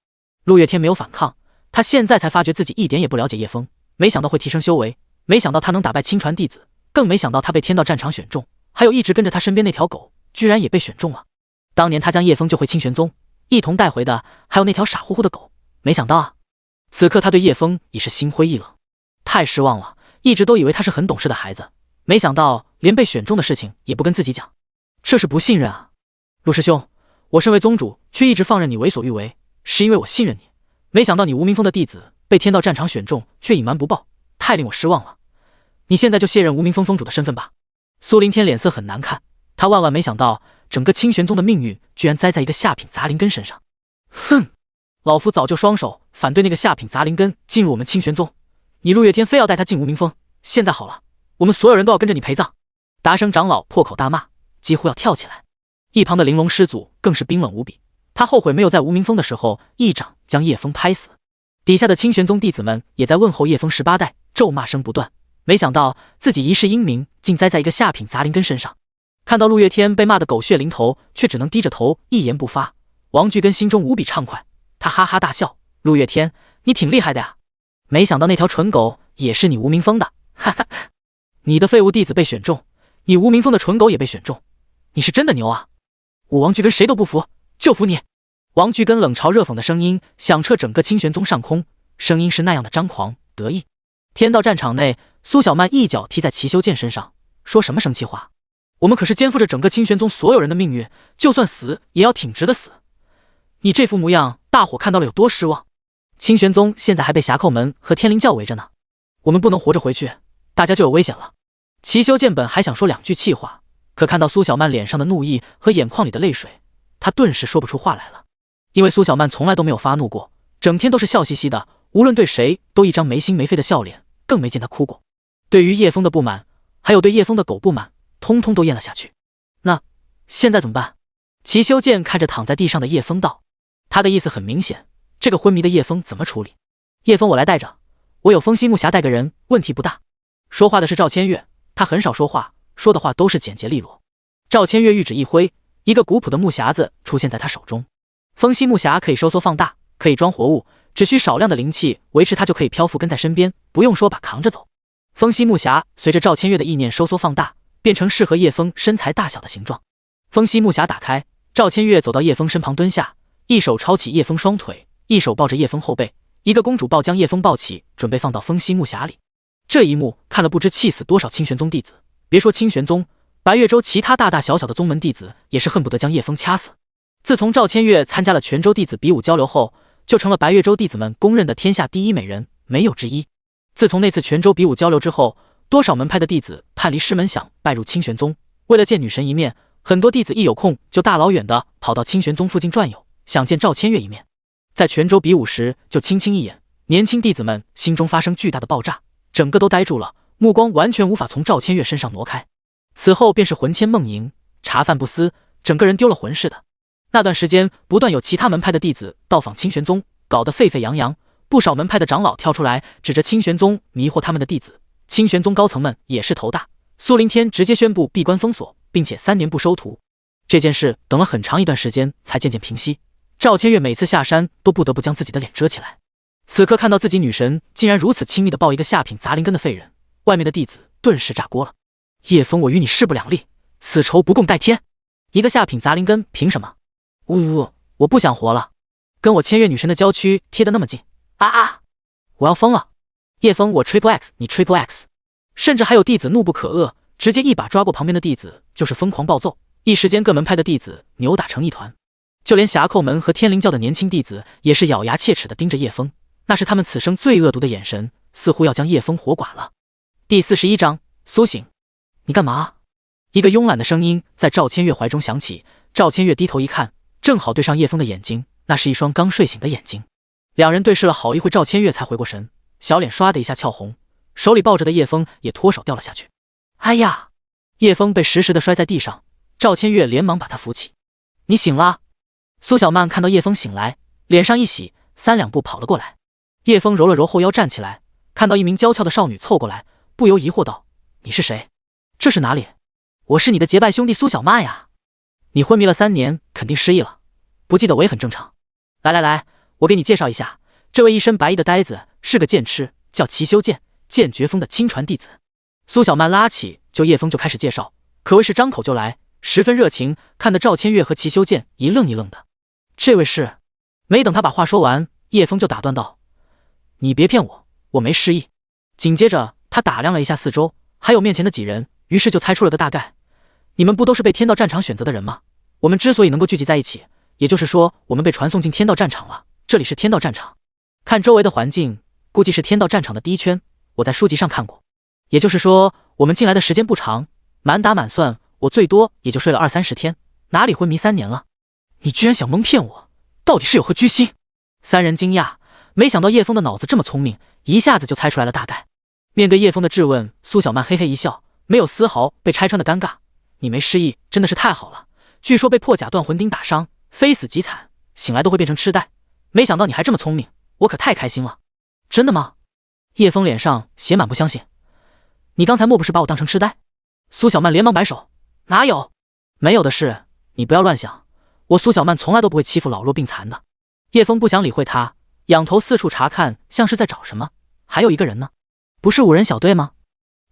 Speaker 1: 陆月天没有反抗，他现在才发觉自己一点也不了解叶枫，没想到会提升修为，没想到他能打败亲传弟子，更没想到他被天道战场选中，还有一直跟着他身边那条狗居然也被选中了。当年他将叶枫救回清玄宗，一同带回的还有那条傻乎乎的狗，没想到啊，此刻他对叶枫已是心灰意冷，太失望了，一直都以为他是很懂事的孩子，没想到连被选中的事情也不跟自己讲，这是不信任啊！陆师兄，我身为宗主，却一直放任你为所欲为，是因为我信任你，没想到你无名峰的弟子被天道战场选中，却隐瞒不报，太令我失望了。你现在就卸任无名峰峰主的身份吧。苏林天脸色很难看，他万万没想到整个清玄宗的命运居然栽在一个下品杂灵根身上。哼，老夫早就双手反对那个下品杂灵根进入我们清玄宗，你陆月天非要带他进无名峰，现在好了，我们所有人都要跟着你陪葬。达生长老破口大骂，几乎要跳起来。一旁的玲珑师祖更是冰冷无比，他后悔没有在无名峰的时候一掌将叶枫拍死。底下的清玄宗弟子们也在问候叶枫18代，咒骂声不断，没想到自己一世英名竟栽在一个下品杂灵根身上。看到陆月天被骂得狗血淋头，却只能低着头一言不发，王巨根心中无比畅快，他哈哈大笑，陆月天，你挺厉害的呀，没想到那条蠢狗也是你无名峰的，哈哈，你的废物弟子被选中，你无名峰的蠢狗也被选中，你是真的牛啊！我王巨根谁都不服，就服你！王巨根冷嘲热讽的声音响彻整个清玄宗上空，声音是那样的张狂得意。天道战场内，苏小曼一脚踢在齐修剑身上，说什么生气话？我们可是肩负着整个清玄宗所有人的命运，就算死也要挺直的死。你这副模样，大伙看到了有多失望？清玄宗现在还被峡寇门和天灵教围着呢，我们不能活着回去，大家就有危险了。齐修剑本还想说2句气话，可看到苏小曼脸上的怒意和眼眶里的泪水，他顿时说不出话来了。因为苏小曼从来都没有发怒过，整天都是笑嘻嘻的，无论对谁都一张没心没肺的笑脸，更没见他哭过。对于叶枫的不满，还有对叶枫的狗不满，通通都咽了下去。那现在怎么办？齐修剑看着躺在地上的叶枫道，他的意思很明显，这个昏迷的叶枫怎么处理？叶枫我来带着，我有风息木匣带个人，问题不大。说话的是赵千月，他很少说话，说的话都是简洁利落。赵千月玉指一挥，一个古朴的木匣子出现在他手中。风息木匣可以收缩放大，可以装活物，只需少量的灵气维持它就可以漂浮跟在身边，不用说把扛着走。风息木匣随着赵千月的意念收缩放大，变成适合叶枫身材大小的形状。风息木匣打开，赵千月走到叶枫身旁蹲下，一手抄起叶枫双腿，一手抱着叶枫后背，一个公主抱将叶枫抱起，准备放到风息木匣里。这一幕看了不知气死多少清玄宗弟子，别说清玄宗，白月州其他大大小小的宗门弟子也是恨不得将叶枫掐死。自从赵千月参加了全州弟子比武交流后，就成了白月州弟子们公认的天下第一美人，没有之一。自从那次全州比武交流之后，多少门派的弟子叛离师门想拜入清玄宗，为了见女神一面，很多弟子一有空就大老远的跑到清玄宗附近转悠，想见赵千月一面。在全州比武时就轻轻一眼，年轻弟子们心中发生巨大的爆炸，整个都呆住了，目光完全无法从赵千月身上挪开。此后便是魂牵梦萦，茶饭不思，整个人丢了魂似的。那段时间不断有其他门派的弟子到访清玄宗，搞得沸沸扬扬，不少门派的长老跳出来指着清玄宗迷惑他们的弟子，清玄宗高层们也是头大，苏灵天直接宣布闭关封锁，并且3年不收徒。这件事等了很长一段时间才渐渐平息。赵千月每次下山都不得不将自己的脸遮起来。此刻看到自己女神竟然如此亲密地抱一个下品杂灵根的废人，外面的弟子顿时炸锅了。叶枫，我与你势不两立，此仇不共戴天。一个下品杂灵根凭什么？我不想活了，跟我千月女神的娇躯贴得那么近，我要疯了！叶枫，我 Triple X 你 Triple X。 甚至还有弟子怒不可遏，直接一把抓过旁边的弟子就是疯狂暴揍，一时间各门派的弟子扭打成一团。就连霞寇门和天灵教的年轻弟子也是咬牙切齿地盯着叶枫，那是他们此生最恶毒的眼神，似乎要将叶枫活剐了。第41章苏醒。你干嘛？一个慵懒的声音在赵千月怀中响起。赵千月低头一看，正好对上叶枫的眼睛，那是一双刚睡醒的眼睛。两人对视了好一会，赵千月才回过神，小脸唰的一下俏红，手里抱着的叶枫也脱手掉了下去。哎呀！叶枫被实时的摔在地上，赵千月连忙把他扶起。你醒了？苏小曼看到叶枫醒来，脸上一喜，3两步跑了过来。叶枫揉了揉后腰站起来，看到一名娇俏的少女凑过来，不由疑惑道：你是谁？这是哪里？我是你的结拜兄弟苏小曼呀。你昏迷了3年，肯定失忆了，不记得我也很正常。来，我给你介绍一下，这位一身白衣的呆子是个剑痴，叫齐修剑，剑绝峰的亲传弟子。苏小曼拉起叶枫就开始介绍，可谓是张口就来，十分热情，看得赵千月和齐修剑一愣一愣的。这位是……没等他把话说完，叶枫就打断道：你别骗我，我没失忆。紧接着他打量了一下四周，还有面前的几人，于是就猜出了个大概。你们不都是被天道战场选择的人吗？我们之所以能够聚集在一起，也就是说我们被传送进天道战场了，这里是天道战场。看周围的环境，估计是天道战场的第一圈，我在书籍上看过。也就是说我们进来的时间不长，满打满算我最多也就睡了20-30天，哪里昏迷3年了？你居然想蒙骗我，到底是有何居心？三人惊讶，没想到叶枫的脑子这么聪明，一下子就猜出来了大概。面对叶枫的质问，苏小曼嘿嘿一笑，没有丝毫被拆穿的尴尬。你没失忆真的是太好了，据说被破甲断魂钉打伤，非死即惨，醒来都会变成痴呆，没想到你还这么聪明，我可太开心了。真的吗？叶枫脸上写满不相信。你刚才莫不是把我当成痴呆？苏小曼连忙摆手，哪有？没有的事，你不要乱想，我苏小曼从来都不会欺负老弱病残的。叶枫不想理会他，仰头四处查看，像是在找什么。还有一个人呢，不是5人小队吗？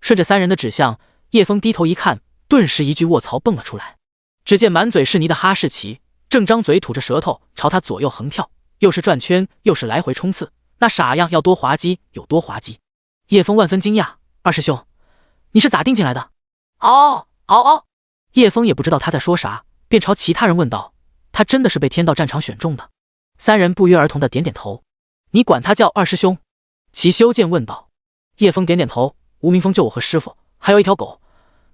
Speaker 1: 顺着3人的指向，叶枫低头一看，顿时一句卧槽蹦了出来。只见满嘴是泥的哈士奇正张嘴吐着舌头朝他左右横跳，又是转圈又是来回冲刺，那傻样要多滑稽有多滑稽。叶枫万分惊讶，二师兄，你是咋定进来的？嗷！叶枫也不知道他在说啥，便朝其他人问道，他真的是被天道战场选中的？3人不约而同的点点头。你管他叫二师兄？齐修剑问道。叶枫点点头，吴明峰救我和师傅，还有一条狗，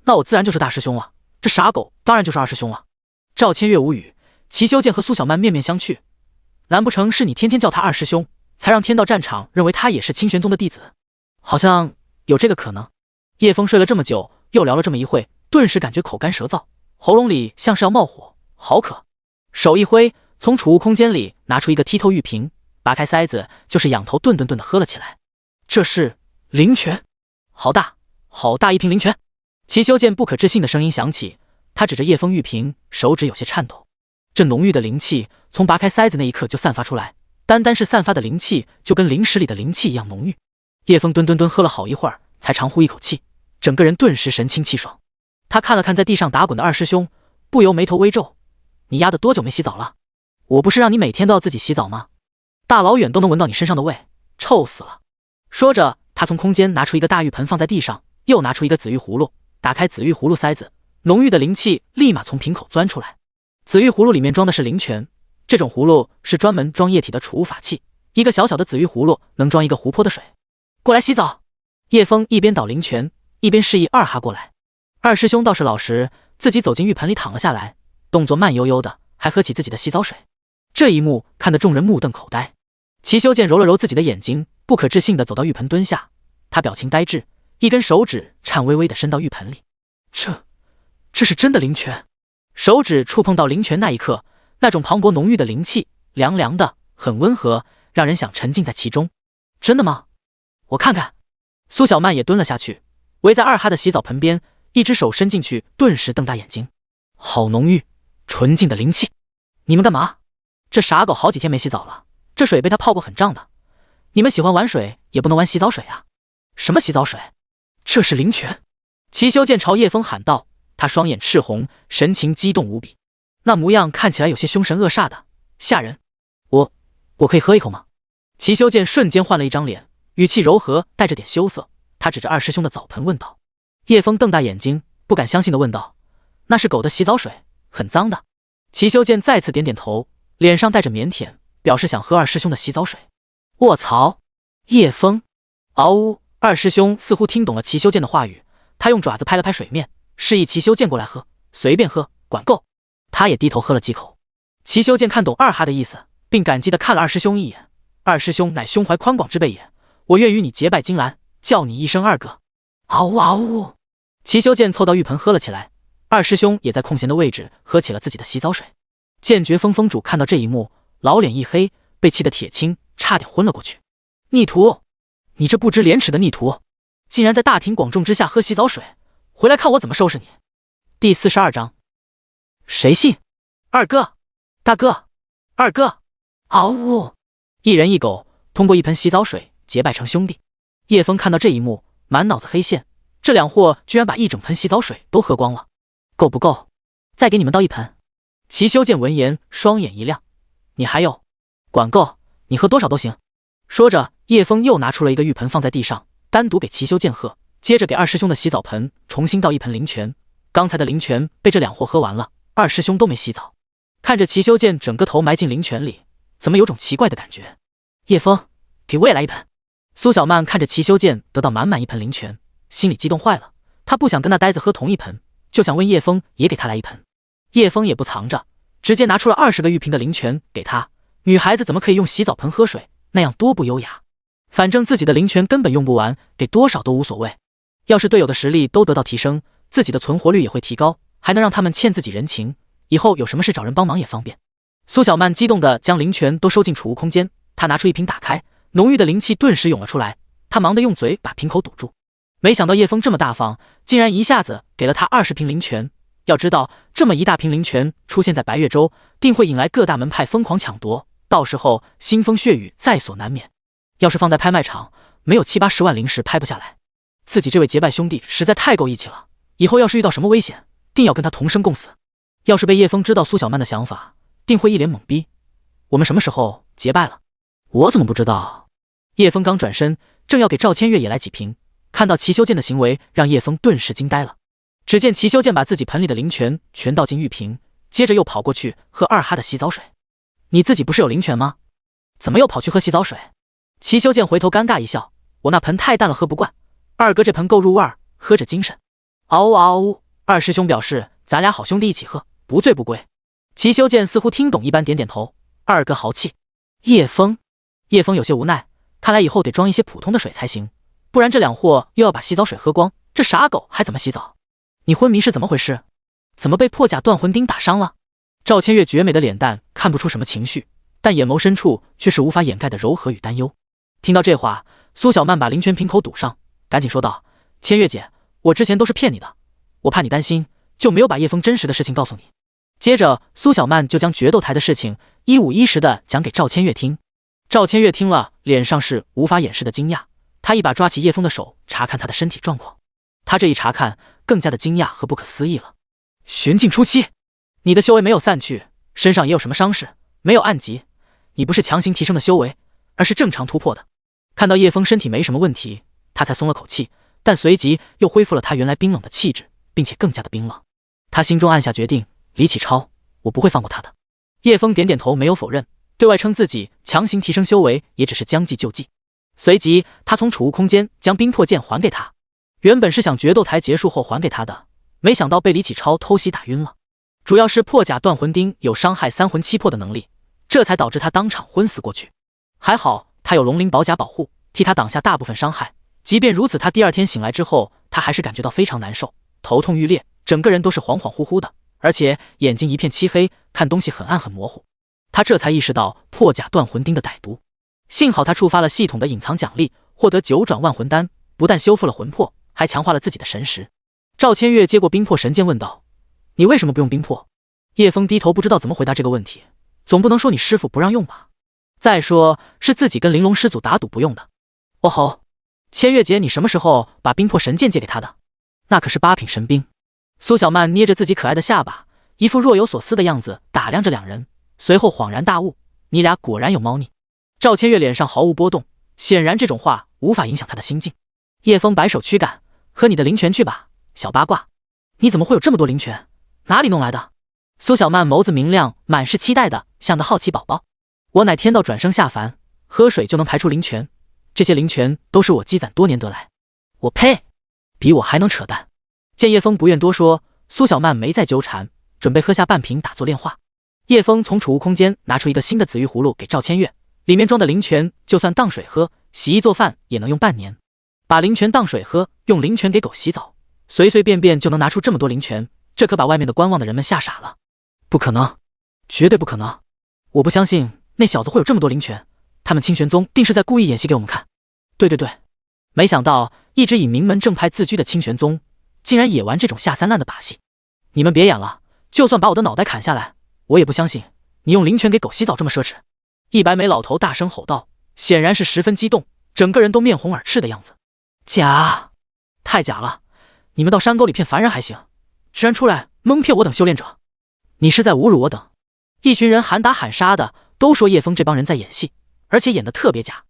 Speaker 1: 那我自然就是大师兄了，这傻狗当然就是二师兄了。赵千月无语，齐修剑和苏小曼面面相觑，难不成是你天天叫他二师兄，才让天道战场认为他也是清玄宗的弟子？好像有这个可能。叶枫睡了这么久，又聊了这么一会，顿时感觉口干舌燥，喉咙里像是要冒火，好渴。手一挥，从储物空间里拿出一个剔透玉瓶，拔开塞子，就是仰头顿顿顿的喝了起来。这是灵泉，好大好大一瓶灵泉。齐修剑不可置信的声音响起，他指着叶枫玉瓶，手指有些颤抖。这浓郁的灵气从拔开塞子那一刻就散发出来，单是散发的灵气就跟灵石里的灵气一样浓郁。叶枫顿喝了好一会儿，才长呼一口气，整个人顿时神清气爽。他看了看在地上打滚的二师兄，不由眉头微皱，你丫的多久没洗澡了？我不是让你每天都要自己洗澡吗？大老远都能闻到你身上的味，臭死了。说着，他从空间拿出一个大浴盆放在地上，又拿出一个紫玉葫芦，打开紫玉葫芦塞子，浓郁的灵气立马从瓶口钻出来。紫玉葫芦里面装的是灵泉，这种葫芦是专门装液体的储物法器，一个小小的紫玉葫芦能装一个湖泊的水。过来洗澡。叶枫一边倒灵泉，一边示意二哈过来。二师兄倒是老实，自己走进浴盆里躺了下来，动作慢悠悠的，还喝起自己的洗澡水。这一幕看得众人目瞪口呆。齐修剑揉了揉自己的眼睛，不可置信地走到浴盆蹲下，他表情呆滞，一根手指颤巍巍地伸到浴盆里。这是真的灵泉。手指触碰到灵泉那一刻，那种磅礴浓郁的灵气，凉凉的，很温和，让人想沉浸在其中。真的吗？我看看。苏小曼也蹲了下去，围在二哈的洗澡盆边，一只手伸进去，顿时瞪大眼睛，好浓郁纯净的灵气！你们干嘛？这傻狗好几天没洗澡了，这水被他泡过很胀的。你们喜欢玩水，也不能玩洗澡水啊！什么洗澡水？这是灵泉！齐修剑朝叶枫喊道，他双眼赤红，神情激动无比，那模样看起来有些凶神恶煞的，吓人。我可以喝一口吗？齐修剑瞬间换了一张脸，语气柔和，带着点羞涩。他指着二师兄的澡盆问道。叶枫瞪大眼睛，不敢相信地问道：“那是狗的洗澡水，很脏的。”齐修剑再次点点头，脸上带着腼腆，表示想喝二师兄的洗澡水。卧槽！叶枫，嗷呜！二师兄似乎听懂了齐修剑的话语，他用爪子拍了拍水面，示意齐修剑过来喝，随便喝，管够。他也低头喝了几口。齐修剑看懂二哈的意思，并感激地看了二师兄一眼。二师兄乃胸怀宽广之辈也，我愿与你结拜金兰，叫你一声二哥。嗷呜嗷呜！齐修剑凑到浴盆喝了起来，二师兄也在空闲的位置喝起了自己的洗澡水。剑诀峰峰主看到这一幕，老脸一黑，被气得铁青，差点昏了过去。逆徒，你这不知廉耻的逆徒，竟然在大庭广众之下喝洗澡水，回来看我怎么收拾你！第42章，谁信？二哥，大哥，二哥！嗷呜！一人一狗通过一盆洗澡水结拜成兄弟。叶枫看到这一幕，满脑子黑线，这两货居然把一整盆洗澡水都喝光了，够不够？再给你们倒一盆。齐修剑闻言，双眼一亮，你还有？管够，你喝多少都行。说着，叶枫又拿出了一个浴盆放在地上，单独给齐修剑喝，接着给二师兄的洗澡盆重新倒一盆灵泉。刚才的灵泉被这两货喝完了，二师兄都没洗澡。看着齐修剑整个头埋进灵泉里，怎么有种奇怪的感觉？叶枫，给我也来一盆。苏小曼看着齐修剑得到满满一盆灵泉，心里激动坏了。她不想跟那呆子喝同一盆，就想问叶枫也给他来一盆。叶枫也不藏着，直接拿出了20个玉瓶的灵泉给他。女孩子怎么可以用洗澡盆喝水？那样多不优雅。反正自己的灵泉根本用不完，给多少都无所谓。要是队友的实力都得到提升，自己的存活率也会提高，还能让他们欠自己人情，以后有什么事找人帮忙也方便。苏小曼激动地将灵泉都收进储物空间，她拿出一瓶打开，浓郁的灵气顿时涌了出来。她忙得用嘴把瓶口堵住。没想到叶枫这么大方，竟然一下子给了他20瓶灵泉。要知道，这么一大瓶灵泉出现在白月州，定会引来各大门派疯狂抢夺，到时候腥风血雨在所难免。要是放在拍卖场，没有70-80万灵石拍不下来。自己这位结拜兄弟实在太够义气了，以后要是遇到什么危险，定要跟他同生共死。要是被叶枫知道苏小曼的想法，定会一脸懵逼。我们什么时候结拜了？我怎么不知道？叶枫刚转身，正要给赵千月也来几瓶，看到齐修剑的行为，让叶枫顿时惊呆了。只见齐修剑把自己盆里的灵泉全倒进玉瓶，接着又跑过去喝二哈的洗澡水。你自己不是有灵泉吗？怎么又跑去喝洗澡水？齐修剑回头尴尬一笑，我那盆太淡了，喝不惯。二哥这盆够入味儿，喝着精神。嗷呜嗷呜！二师兄表示咱俩好兄弟一起喝，不醉不归。齐修剑似乎听懂一般，点点头。二哥豪气。叶枫有些无奈，看来以后得装一些普通的水才行，不然这两货又要把洗澡水喝光，这傻狗还怎么洗澡？你昏迷是怎么回事？怎么被破甲断魂钉打伤了？赵千月绝美的脸蛋看不出什么情绪，但眼眸深处却是无法掩盖的柔和与担忧。听到这话，苏小曼把灵泉瓶口堵上，赶紧说道：千月姐，我之前都是骗你的，我怕你担心，就没有把叶枫真实的事情告诉你。接着苏小曼就将决斗台的事情一五一十的讲给赵千月听。赵千月听了，脸上是无法掩饰的惊讶，她一把抓起叶枫的手，查看他的身体状况。他这一查看，更加的惊讶和不可思议了。玄境初期，你的修为没有散去，身上也有什么伤势，没有暗疾，你不是强行提升的修为，而是正常突破的。看到叶枫身体没什么问题，他才松了口气，但随即又恢复了他原来冰冷的气质，并且更加的冰冷。他心中暗下决定，李启超，我不会放过他的。叶枫点点头，没有否认，对外称自己强行提升修为也只是将计就计。随即他从储物空间将冰魄剑还给他，原本是想决斗台结束后还给他的，没想到被李启超偷袭打晕了。主要是破甲断魂钉有伤害三魂七魄的能力，这才导致他当场昏死过去。还好他有龙鳞宝甲保护，替他挡下大部分伤害。即便如此，他第二天醒来之后，他还是感觉到非常难受，头痛欲裂，整个人都是恍恍惚惚的，而且眼睛一片漆黑，看东西很暗很模糊。他这才意识到破甲断魂钉的歹毒。幸好他触发了系统的隐藏奖励，获得9转万魂丹，不但修复了魂魄，还强化了自己的神识。赵千月接过冰魄神剑问道：“你为什么不用冰魄？”叶枫低头不知道怎么回答这个问题，总不能说你师父不让用吧？再说是自己跟玲珑师祖打赌不用的。哦吼，千月姐，你什么时候把冰魄神剑借给他的？那可是8品神兵。苏小曼捏着自己可爱的下巴，一副若有所思的样子打量着两人，随后恍然大悟：你俩果然有猫腻。赵千月脸上毫无波动，显然这种话无法影响他的心境。叶枫摆手驱赶：喝你的灵泉去吧，小八卦。你怎么会有这么多灵泉？哪里弄来的？苏小曼眸子明亮，满是期待的，像个好奇宝宝。我乃天道转生下凡，喝水就能排出灵泉，这些灵泉都是我积攒多年得来。我呸！比我还能扯淡。见叶枫不愿多说，苏小曼没再纠缠，准备喝下半瓶打坐炼化。叶枫从储物空间拿出一个新的紫玉葫芦给赵千月，里面装的灵泉就算当水喝，洗衣做饭也能用半年。把灵泉当水喝，用灵泉给狗洗澡，随随便便就能拿出这么多灵泉，这可把外面的观望的人们吓傻了。不可能，绝对不可能！我不相信那小子会有这么多灵泉，他们清玄宗定是在故意演戏给我们看。对，没想到一直以名门正派自居的清玄宗，竟然也玩这种下三滥的把戏。你们别演了，就算把我的脑袋砍下来，我也不相信你用灵泉给狗洗澡这么奢侈。一白眉老头大声吼道，显然是十分激动，整个人都面红耳赤的样子。假，太假了！你们到山沟里骗凡人还行，居然出来蒙骗我等修炼者，你是在侮辱我等！一群人喊打喊杀的，都说叶枫这帮人在演戏，而且演得特别假。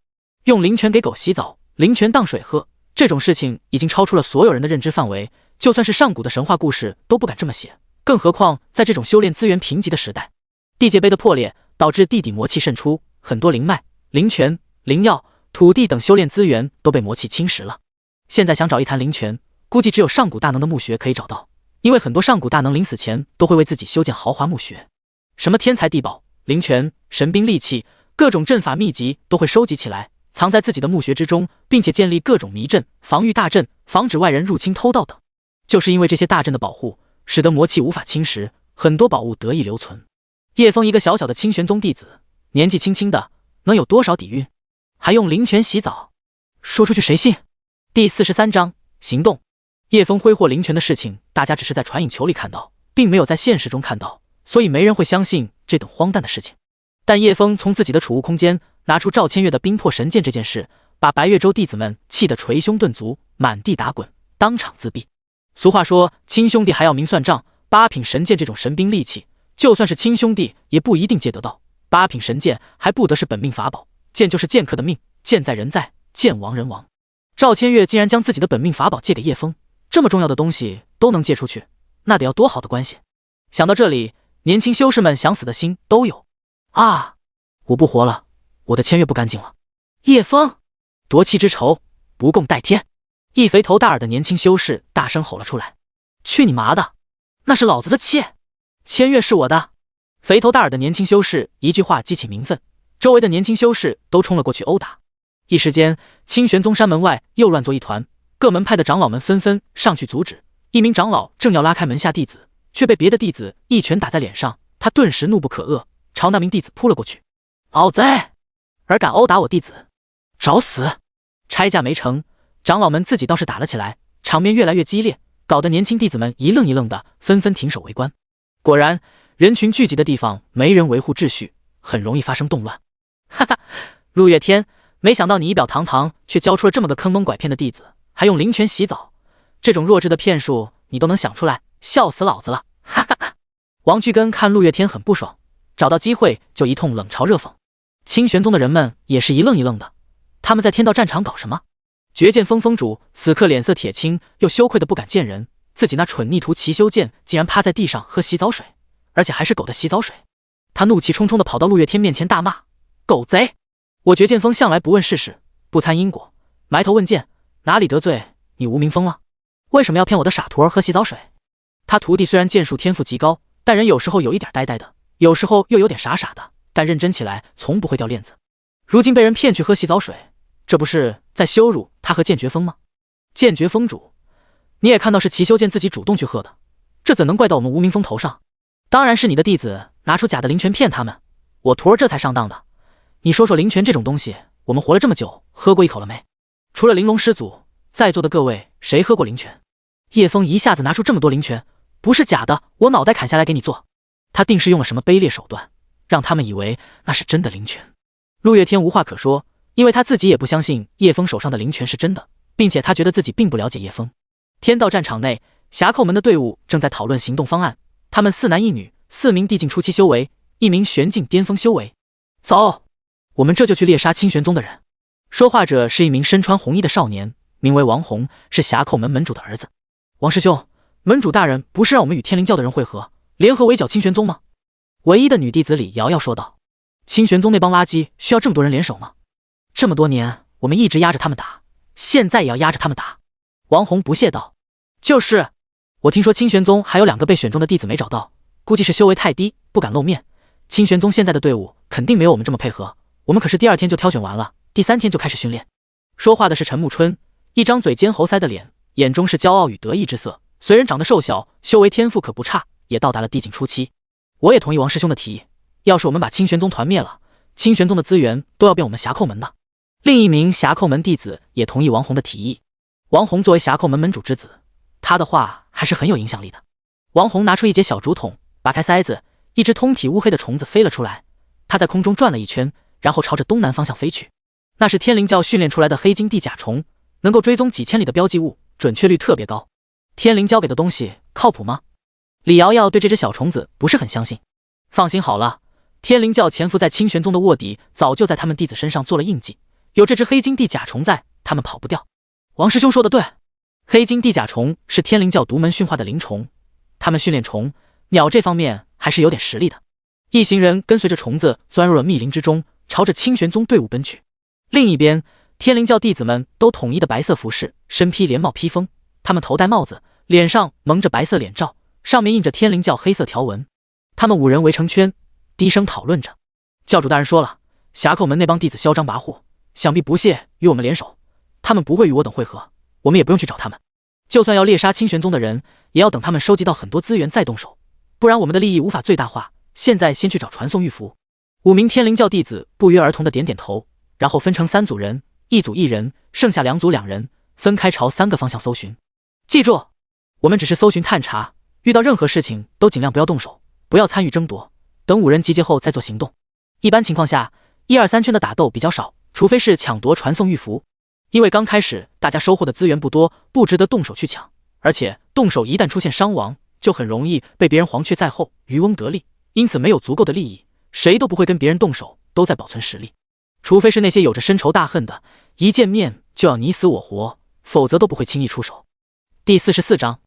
Speaker 1: 用灵泉给狗洗澡，灵泉当水喝，这种事情已经超出了所有人的认知范围，就算是上古的神话故事都不敢这么写，更何况在这种修炼资源贫瘠的时代。地界碑的破裂导致地底魔气渗出，很多灵脉、灵泉、灵药、土地等修炼资源都被魔气侵蚀了。现在想找一坛灵泉，估计只有上古大能的墓穴可以找到，因为很多上古大能临死前都会为自己修建豪华墓穴，什么天材地宝、灵泉、神兵利器，各种阵法秘籍都会收集起来，藏在自己的墓穴之中，并且建立各种迷阵、防御大阵，防止外人入侵偷盗等。就是因为这些大阵的保护，使得魔气无法侵蚀，很多宝物得以留存。叶枫一个小小的清玄宗弟子，年纪轻轻的，能有多少底蕴？还用灵泉洗澡？说出去谁信？第43章行动。叶枫挥霍灵泉的事情，大家只是在传影球里看到，并没有在现实中看到，所以没人会相信这等荒诞的事情。但叶枫从自己的储物空间拿出赵千月的冰魄神剑这件事，把白月州弟子们气得捶胸顿足，满地打滚，当场自毙。俗话说，亲兄弟还要明算账，8品神剑这种神兵利器，就算是亲兄弟也不一定借得到。8品神剑还不得是本命法宝，剑就是剑客的命，剑在人在，剑亡人亡。赵千月竟然将自己的本命法宝借给叶枫，这么重要的东西都能借出去，那得要多好的关系。想到这里，年轻修士们想死的心都有。啊！我不活了，我的千月不干净了。叶枫，夺妻之仇，不共戴天！一肥头大耳的年轻修士大声吼了出来。去你妈的！那是老子的妾，千月是我的！肥头大耳的年轻修士一句话激起民愤，周围的年轻修士都冲了过去殴打。一时间，清玄宗山门外又乱作一团，各门派的长老们纷纷上去阻止。一名长老正要拉开门下弟子，却被别的弟子一拳打在脸上，他顿时怒不可遏，朝那名弟子扑了过去。老贼，尔敢殴打我弟子，找死！拆架没成，长老们自己倒是打了起来，场面越来越激烈，搞得年轻弟子们一愣一愣的，纷纷停手围观。果然，人群聚集的地方没人维护秩序，很容易发生动乱。哈哈，陆月天，没想到你仪表堂堂，却教出了这么个坑蒙拐骗的弟子，还用灵泉洗澡，这种弱智的骗术你都能想出来，笑死老子了！哈哈哈。王巨根看陆月天很不爽，找到机会就一通冷嘲热讽。清玄宗的人们也是一愣一愣的，他们在天道战场搞什么？绝剑锋锋主此刻脸色铁青，又羞愧的不敢见人，自己那蠢逆徒齐修剑竟然趴在地上喝洗澡水，而且还是狗的洗澡水。他怒气冲冲地跑到陆月天面前大骂：狗贼！我绝剑锋向来不问世事，不参因果，埋头问剑，哪里得罪你无名锋了？为什么要骗我的傻徒儿喝洗澡水？他徒弟虽然剑术天赋极高，但人有时候有一点呆呆的，有时候又有点傻傻的，但认真起来从不会掉链子。如今被人骗去喝洗澡水，这不是在羞辱他和剑绝锋吗？剑绝锋主，你也看到是齐修剑自己主动去喝的，这怎能怪到我们无名锋头上？当然是你的弟子拿出假的灵泉骗他们，我徒儿这才上当的。你说说灵泉这种东西，我们活了这么久，喝过一口了没？除了玲珑师祖，在座的各位，谁喝过灵泉？叶枫一下子拿出这么多灵泉，不是假的，我脑袋砍下来给你做。他定是用了什么卑劣手段，让他们以为那是真的灵泉。陆月天无话可说，因为他自己也不相信叶枫手上的灵泉是真的，并且他觉得自己并不了解叶枫。天道战场内，侠寇门的队伍正在讨论行动方案，他们4男1女，4名地境初期修为，1名玄境巅峰修为。走，我们这就去猎杀清玄宗的人。说话者是一名身穿红衣的少年，名为王宏，是侠寇门门主的儿子。王师兄，门主大人不是让我们与天灵教的人会合，联合围剿清玄宗吗？唯一的女弟子李瑶瑶说道。清玄宗那帮垃圾需要这么多人联手吗？这么多年我们一直压着他们打，现在也要压着他们打。王宏不屑道。就是，我听说清玄宗还有2个被选中的弟子没找到，估计是修为太低不敢露面。清玄宗现在的队伍肯定没有我们这么配合，我们可是第2天就挑选完了，第3天就开始训练。说话的是陈木春，一张嘴尖猴腮的脸，眼中是骄傲与得意之色。虽然长得瘦小，修为天赋可不差，也到达了地境初期。我也同意王师兄的提议，要是我们把清玄宗团灭了，清玄宗的资源都要变我们侠寇门的。另一名侠寇门弟子也同意王宏的提议。王宏作为侠寇门门主之子，他的话还是很有影响力的。王宏拿出一节小竹筒，拔开塞子，一只通体乌黑的虫子飞了出来。他在空中转了一圈，然后朝着东南方向飞去。那是天灵教训练出来的黑金地甲虫，能够追踪几千里的标记物，准确率特别高。天灵教给的东西靠谱吗？李瑶瑶对这只小虫子不是很相信。放心好了，天灵教潜伏在清玄宗的卧底早就在他们弟子身上做了印记，有这只黑金地甲虫在，他们跑不掉。王师兄说的对，黑金地甲虫是天灵教独门驯化的灵虫，他们训练虫鸟这方面还是有点实力的。一行人跟随着虫子钻入了密林之中，朝着清玄宗队伍奔去。另一边，天灵教弟子们都统一的白色服饰，身披连帽披风，他们头戴帽子，脸上蒙着白色脸罩，上面印着天灵教黑色条纹。他们5人围成圈，低声讨论着。教主大人说了，侠寇门那帮弟子嚣张跋扈，想必不屑与我们联手，他们不会与我等会合，我们也不用去找他们。就算要猎杀清玄宗的人，也要等他们收集到很多资源再动手，不然我们的利益无法最大化。现在先去找传送玉符。5名天灵教弟子不约而同的点点头，然后分成3组人，一组1人，剩下2组2人，分开朝3个方向搜寻。记住，我们只是搜寻探查，遇到任何事情都尽量不要动手，不要参与争夺，等5人集结后再做行动。一般情况下，1、2、3圈的打斗比较少，除非是抢夺传送玉符。因为刚开始大家收获的资源不多，不值得动手去抢，而且动手一旦出现伤亡，就很容易被别人黄雀在后，渔翁得利。因此没有足够的利益，谁都不会跟别人动手，都在保存实力。除非是那些有着深仇大恨的，一见面就要你死我活，否则都不会轻易出手。第44章，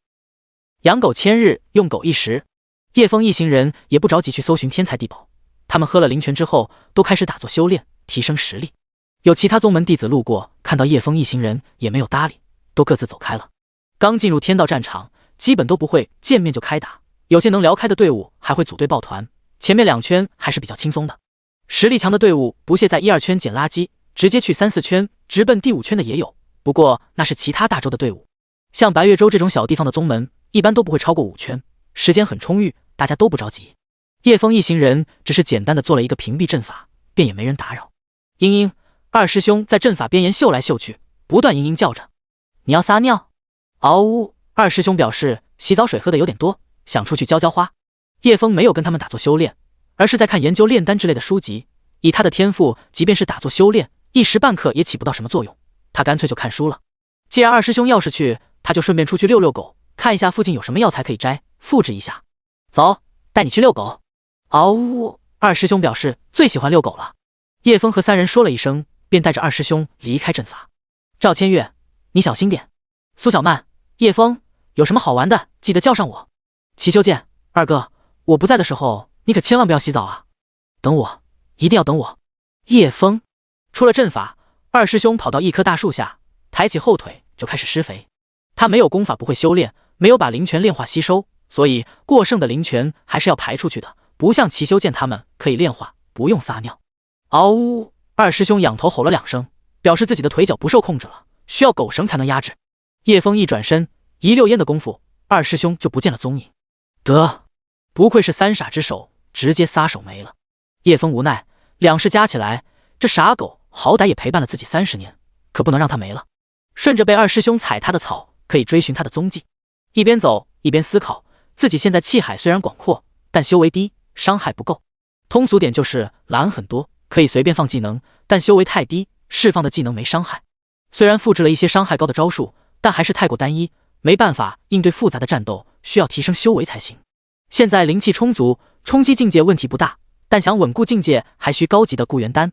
Speaker 1: 养狗千日，用狗一时。叶枫一行人也不着急去搜寻天才地宝，他们喝了灵泉之后，都开始打坐修炼，提升实力。有其他宗门弟子路过，看到叶枫一行人也没有搭理，都各自走开了。刚进入天道战场，基本都不会见面就开打，有些能聊开的队伍还会组队抱团，前面2圈还是比较轻松的。实力强的队伍不屑在1、2圈捡垃圾，直接去3、4圈，直奔第5圈的也有，不过那是其他大洲的队伍。像白月洲这种小地方的宗门，一般都不会超过5圈，时间很充裕，大家都不着急。叶枫一行人只是简单的做了一个屏蔽阵法，便也没人打扰。嘤嘤，2师兄在阵法边沿嗅来嗅去，不断嘤嘤叫着。你要撒尿？嗷呜！2师兄表示洗澡水喝的有点多，想出去浇浇花。叶枫没有跟他们打坐修炼，而是在看研究炼丹之类的书籍。以他的天赋，即便是打坐修炼，一时半刻也起不到什么作用，他干脆就看书了。既然2师兄要是去，他就顺便出去遛遛狗，看一下附近有什么药材可以摘，复制一下。走，带你去遛狗。嗷呜！2师兄表示最喜欢遛狗了。叶枫和3人说了一声，便带着2师兄离开阵法。赵千月，你小心点。苏小曼、叶枫，有什么好玩的，记得叫上我。齐修剑，二哥，我不在的时候，你可千万不要洗澡啊！等我，一定要等我。叶枫出了阵法，2师兄跑到一棵大树下，抬起后腿就开始施肥。他没有功法，不会修炼，没有把灵泉炼化吸收，所以过剩的灵泉还是要排出去的，不像齐修剑他们可以炼化，不用撒尿。嗷呜！2师兄仰头吼了2声，表示自己的腿脚不受控制了，需要狗绳才能压制。叶枫一转身，一溜烟的功夫，2师兄就不见了踪影。得，不愧是3傻之手，直接撒手没了。叶枫无奈，2事加起来，这傻狗好歹也陪伴了自己30年，可不能让他没了。顺着被二师兄踩踏的草，可以追寻他的踪迹。一边走一边思考，自己现在气海虽然广阔，但修为低，伤害不够。通俗点就是蓝很多，可以随便放技能，但修为太低，释放的技能没伤害。虽然复制了一些伤害高的招数，但还是太过单一，没办法应对复杂的战斗，需要提升修为才行。现在灵气充足，冲击境界问题不大，但想稳固境界还需高级的固元丹。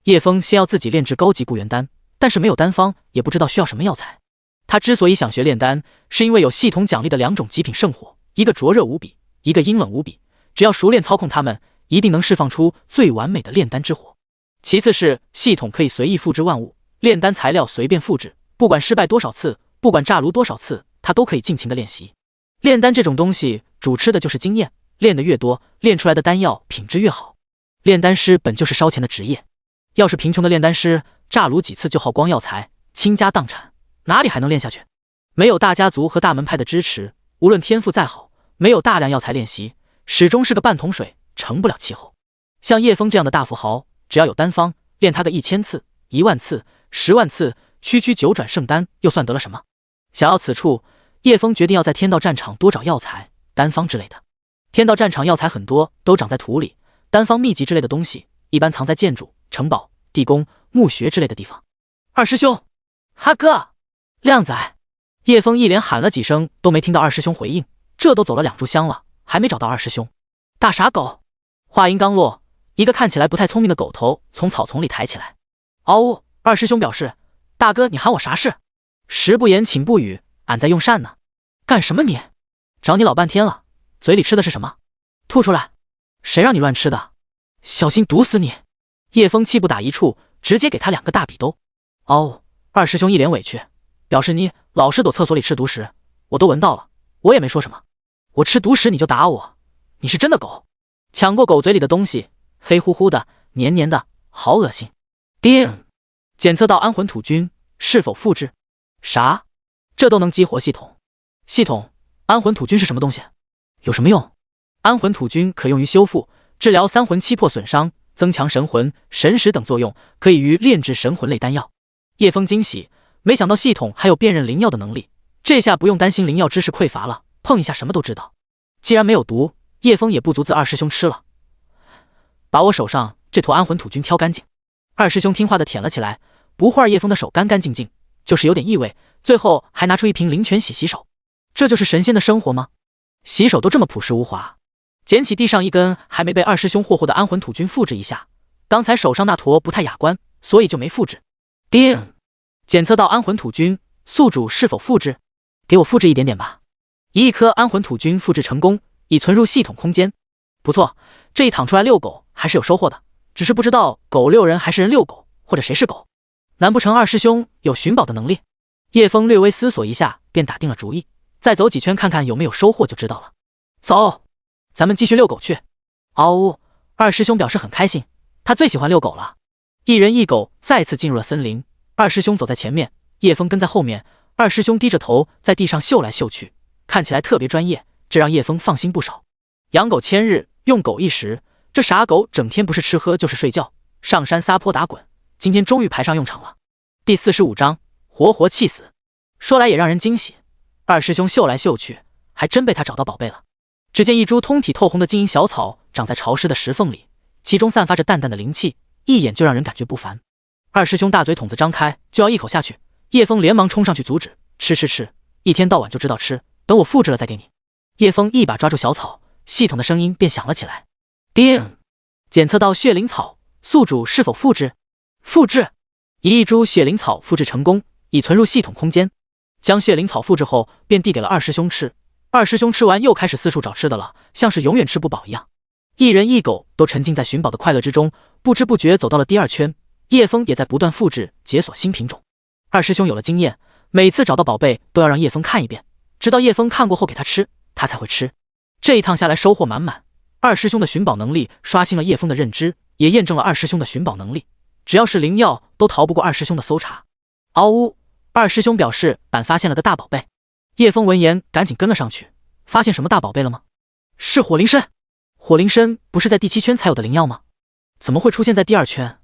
Speaker 1: 叶枫先要自己炼制高级固元丹，但是没有丹方，也不知道需要什么药材。他之所以想学炼丹，是因为有系统奖励的2种极品圣火，一个灼热无比，一个阴冷无比，只要熟练操控它们，一定能释放出最完美的炼丹之火。其次是系统可以随意复制万物，炼丹材料随便复制，不管失败多少次，不管炸炉多少次，他都可以尽情的练习。炼丹这种东西主吃的就是经验，练得越多，炼出来的丹药品质越好。炼丹师本就是烧钱的职业，要是贫穷的炼丹师，炸炉几次就耗光药材，倾家荡产，哪里还能练下去？没有大家族和大门派的支持，无论天赋再好，没有大量药材练习，始终是个半桶水，成不了气候。像叶枫这样的大富豪，只要有丹方，练他个1000次、10000次、10万次，区区9转圣丹又算得了什么？想要此处，叶枫决定要在天道战场多找药材、丹方之类的。天道战场药材很多都长在土里，丹方秘籍之类的东西一般藏在建筑、城堡、地宫、墓穴之类的地方。二师兄，哈哥，靓仔！叶枫一连喊了几声都没听到二师兄回应，这都走了2炷香了，还没找到二师兄。大傻狗！话音刚落，一个看起来不太聪明的狗头从草丛里抬起来。嗷呜！二师兄表示，大哥你喊我啥事？食不言寝不语，俺在用膳呢。干什么你？找你老半天了，嘴里吃的是什么？吐出来！谁让你乱吃的？小心毒死你！叶枫气不打一处，直接给他2个大笔兜。哦，二师兄一脸委屈，表示你老是躲厕所里吃独食，我都闻到了，我也没说什么。我吃独食你就打我，你是真的狗！抢过狗嘴里的东西，黑乎乎的，黏黏的，好恶心。叮！检测到安魂土菌，是否复制？啥？这都能激活系统？系统，安魂土菌是什么东西？有什么用？安魂土菌可用于修复、治疗3魂7魄损伤、增强神魂、神识等作用，可以于炼制神魂类丹药。叶枫惊喜，没想到系统还有辨认灵药的能力，这下不用担心灵药知识匮乏了，碰一下什么都知道。既然没有毒，叶枫也不阻止二师兄吃了。把我手上这坨安魂土菌挑干净。二师兄听话的舔了起来，不会儿叶枫的手干干净净，就是有点异味，最后还拿出一瓶灵泉洗手。这就是神仙的生活吗？洗手都这么朴实无华。捡起地上一根还没被二师兄霍霍的安魂土菌复制一下，刚才手上那坨不太雅观，所以就没复制。叮！检测到安魂土菌，宿主是否复制？给我复制一点点吧。1颗安魂土菌复制成功，已存入系统空间。不错，这一躺出来遛狗还是有收获的，只是不知道狗遛人还是人遛狗，或者谁是狗。难不成二师兄有寻宝的能力？叶枫略微思索一下，便打定了主意，再走几圈看看有没有收获就知道了。走，咱们继续遛狗去。嗷呜！二师兄表示很开心，他最喜欢遛狗了。一人一狗再次进入了森林，二师兄走在前面，叶枫跟在后面。二师兄低着头在地上嗅来嗅去，看起来特别专业，这让叶枫放心不少。养狗1000日，用狗1时，这傻狗整天不是吃喝就是睡觉，上山撒泼打滚，今天终于派上用场了。第45章，活活气死。说来也让人惊喜，二师兄嗅来嗅去，还真被他找到宝贝了。只见一株通体透红的金银小草长在潮湿的石缝里，其中散发着淡淡的灵气，一眼就让人感觉不凡。二师兄大嘴筒子张开，就要一口下去，叶枫连忙冲上去阻止，吃，一天到晚就知道吃，等我复制了再给你。叶枫一把抓住小草，系统的声音便响了起来。叮！检测到血灵草，宿主是否复制？复制！一株血灵草复制成功，已存入系统空间。将血灵草复制后，便递给了二师兄吃。二师兄吃完又开始四处找吃的了，像是永远吃不饱一样。一人一狗都沉浸在寻宝的快乐之中，不知不觉走到了第2圈。叶枫也在不断复制解锁新品种。二师兄有了经验，每次找到宝贝都要让叶枫看一遍，直到叶枫看过后给他吃，他才会吃。这一趟下来收获满满。二师兄的寻宝能力刷新了叶枫的认知，也验证了二师兄的寻宝能力，只要是灵药都逃不过二师兄的搜查。嗷呜！二师兄表示俺发现了个大宝贝。叶枫闻言赶紧跟了上去，发现什么大宝贝了吗？是火灵参。火灵参不是在第7圈才有的灵药吗？怎么会出现在第2圈？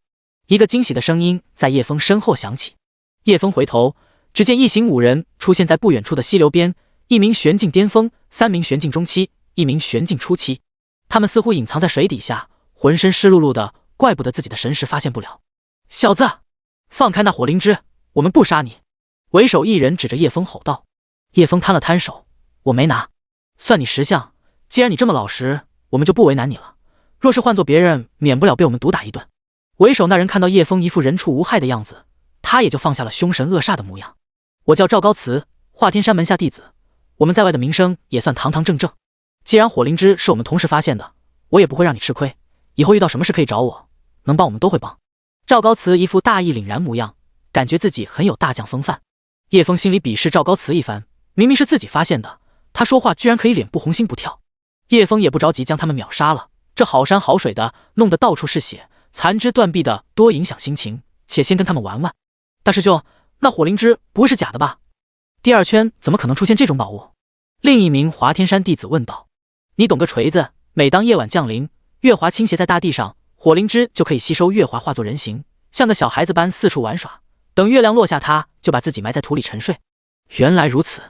Speaker 1: 一个惊喜的声音在叶枫身后响起。叶枫回头，只见一行5人出现在不远处的溪流边，一名悬境巅峰，3名悬境中期，一名悬境初期。他们似乎隐藏在水底下，浑身湿漉漉的，怪不得自己的神识发现不了。小子，放开那火灵芝，我们不杀你！为首一人指着叶枫吼道。叶枫摊了摊手，我没拿，算你识相。既然你这么老实，我们就不为难你了。若是换做别人，免不了被我们毒打一顿。为首那人看到叶枫一副人畜无害的样子，他也就放下了凶神恶煞的模样。我叫赵高慈，华天山门下弟子，我们在外的名声也算堂堂正正。既然火灵芝是我们同时发现的，我也不会让你吃亏。以后遇到什么事可以找我，能帮我们都会帮。赵高慈一副大义凛然模样，感觉自己很有大将风范。叶枫心里鄙视赵高慈一番，明明是自己发现的，他说话居然可以脸不红心不跳。叶枫也不着急将他们秒杀了，这好山好水的，弄得到处是血，残肢断臂的，多影响心情，且先跟他们玩玩。大师兄，那火灵芝不会是假的吧？第二圈怎么可能出现这种宝物？另一名华天山弟子问道。你懂个锤子，每当夜晚降临，月华倾斜在大地上，火灵芝就可以吸收月华化作人形，像个小孩子般四处玩耍，等月亮落下，他就把自己埋在土里沉睡。原来如此。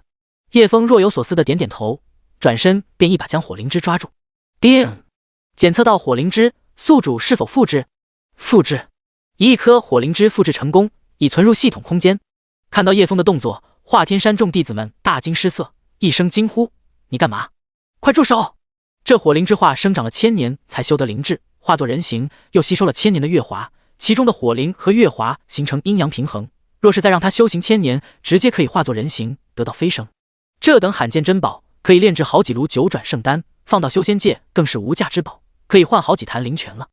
Speaker 1: 叶枫若有所思的点点头，转身便一把将火灵芝抓住。叮！检测到火灵芝宿主是否复制？复制。1颗火灵芝复制成功，已存入系统空间。看到叶枫的动作，华天山众弟子们大惊失色，一声惊呼：你干嘛？快住手！这火灵芝化生长了1000年才修得灵智，化作人形，又吸收了1000年的月华，其中的火灵和月华形成阴阳平衡，若是再让它修行1000年，直接可以化作人形，得到飞升。这等罕见珍宝，可以炼制好几炉9转圣丹，放到修仙界更是无价之宝，可以换好几坛灵泉了。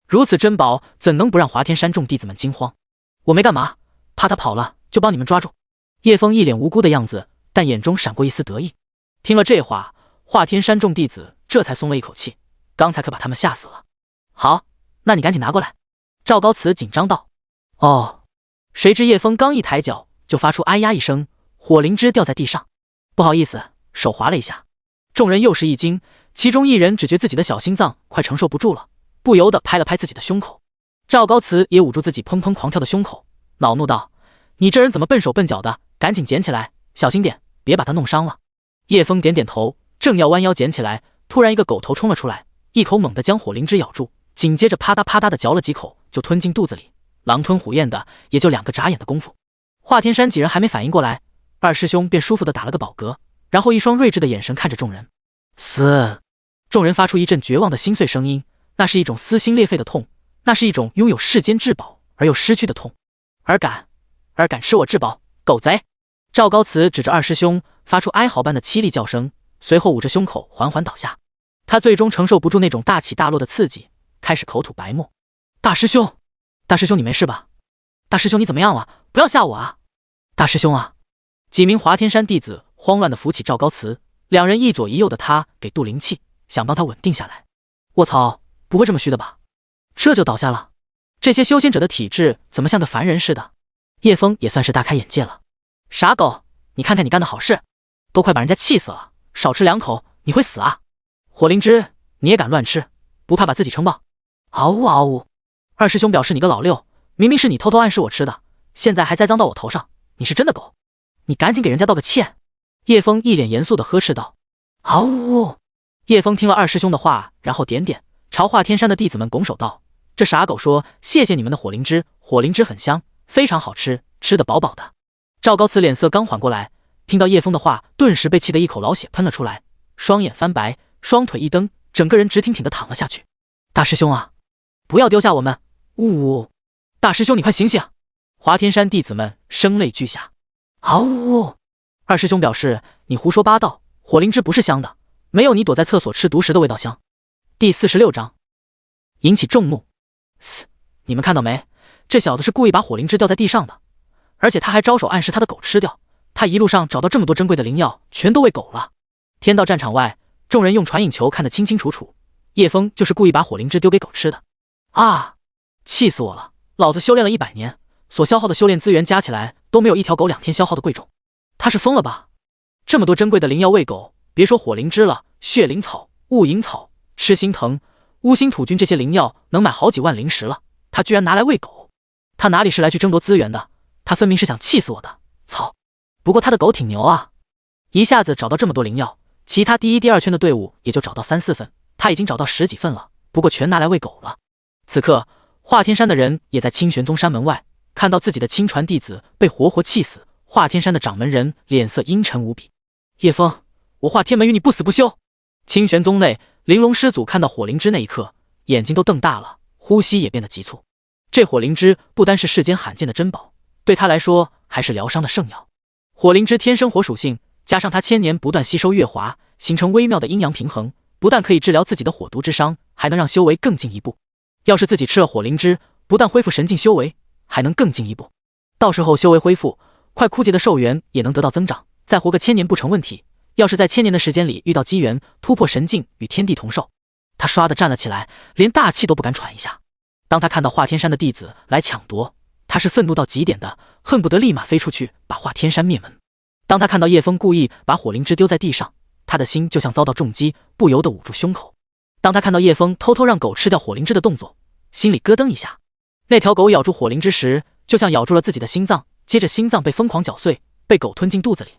Speaker 1: 如此珍宝，怎能不让华天山众弟子们惊慌？我没干嘛，怕他跑了，就帮你们抓住。叶枫一脸无辜的样子，但眼中闪过一丝得意。听了这话，华天山众弟子这才松了一口气，刚才可把他们吓死了。好，那你赶紧拿过来。赵高慈紧张道。哦。谁知叶枫刚一抬脚，就发出哎呀一声，火灵芝掉在地上。不好意思，手滑了一下。众人又是一惊，其中一人只觉自己的小心脏快承受不住了，不由得拍了拍自己的胸口。赵高慈也捂住自己砰砰狂跳的胸口，恼怒道：你这人怎么笨手笨脚的，赶紧捡起来，小心点，别把它弄伤了。叶枫点点头，正要弯腰捡起来，突然一个狗头冲了出来，一口猛地将火灵芝咬住，紧接着啪嗒啪嗒的嚼了几口，就吞进肚子里。狼吞虎咽的，也就2个眨眼的功夫。华天山几人还没反应过来，二师兄便舒服的打了个饱嗝，然后一双睿智的眼神看着众人。嘶！众人发出一阵绝望的心碎声音，那是一种撕心裂肺的痛，那是一种拥有世间至宝而又失去的痛。而敢吃我至宝，狗贼！赵高慈指着二师兄，发出哀嚎般的凄厉叫声，随后捂着胸口缓缓倒下。他最终承受不住那种大起大落的刺激，开始口吐白沫。大师兄，大师兄你没事吧？大师兄你怎么样了？不要吓我啊！大师兄啊！几名华天山弟子慌乱地扶起赵高慈，两人一左一右的他给渡灵气，想帮他稳定下来。卧槽，不会这么虚的吧？这就倒下了？这些修仙者的体质怎么像个凡人似的？叶枫也算是大开眼界了。傻狗，你看看你干的好事，都快把人家气死了，少吃2口你会死啊！火灵芝你也敢乱吃，不怕把自己撑爆？嗷呜嗷呜！二师兄表示你个老六，明明是你偷偷暗示我吃的，现在还栽赃到我头上，你是真的狗，你赶紧给人家道个歉！叶枫一脸严肃地呵斥道。嗷呜！叶枫听了二师兄的话，然后点点，朝华天山的弟子们拱手道：这傻狗说谢谢你们的火灵芝，火灵芝很香，非常好吃，吃得饱饱的。赵高慈脸色刚缓过来，听到叶枫的话，顿时被气得一口老血喷了出来，双眼翻白，双腿一蹬，整个人直挺挺地躺了下去。大师兄啊，不要丢下我们！呜呜！大师兄你快醒醒！华天山弟子们声泪俱下。嗷呜！二师兄表示你胡说八道，火灵芝不是香的，没有你躲在厕所吃独食的味道香。第46章引起众怒。你们看到没？这小子是故意把火灵芝掉在地上的，而且他还招手暗示他的狗吃掉。他一路上找到这么多珍贵的灵药，全都喂狗了。天道战场外，众人用传影球看得清清楚楚，叶枫就是故意把火灵芝丢给狗吃的。啊！气死我了！老子修炼了100年，所消耗的修炼资源加起来都没有一条狗2天消耗的贵重。他是疯了吧？这么多珍贵的灵药喂狗，别说火灵芝了，血灵草、雾影草、痴心藤、乌心土菌这些灵药能买好几万灵石了，他居然拿来喂狗。他哪里是来去争夺资源的？他分明是想气死我的！操！不过他的狗挺牛啊，一下子找到这么多灵药，其他第一、第二圈的队伍也就找到3、4份，他已经找到10几份了，不过全拿来喂狗了。此刻，华天山的人也在清玄宗山门外，看到自己的亲传弟子被活活气死，华天山的掌门人脸色阴沉无比。叶枫，我华天门与你不死不休！清玄宗内，玲珑师祖看到火灵芝那一刻，眼睛都瞪大了，呼吸也变得急促。这火灵芝不单是世间罕见的珍宝，对他来说还是疗伤的圣药。火灵芝天生火属性，加上他千年不断吸收月华，形成微妙的阴阳平衡，不但可以治疗自己的火毒之伤，还能让修为更进一步。要是自己吃了火灵芝，不但恢复神境修为，还能更进一步。到时候修为恢复，快枯竭的寿元也能得到增长，再活个1000年不成问题。要是在1000年的时间里遇到机缘，突破神境与天地同寿，他唰地站了起来，连大气都不敢喘一下。当他看到华天山的弟子来抢夺，他是愤怒到极点的，恨不得立马飞出去把华天山灭门。当他看到叶枫故意把火灵芝丢在地上，他的心就像遭到重击，不由得捂住胸口。当他看到叶枫偷偷让狗吃掉火灵芝的动作，心里咯噔一下。那条狗咬住火灵芝时，就像咬住了自己的心脏，接着心脏被疯狂搅碎，被狗吞进肚子里。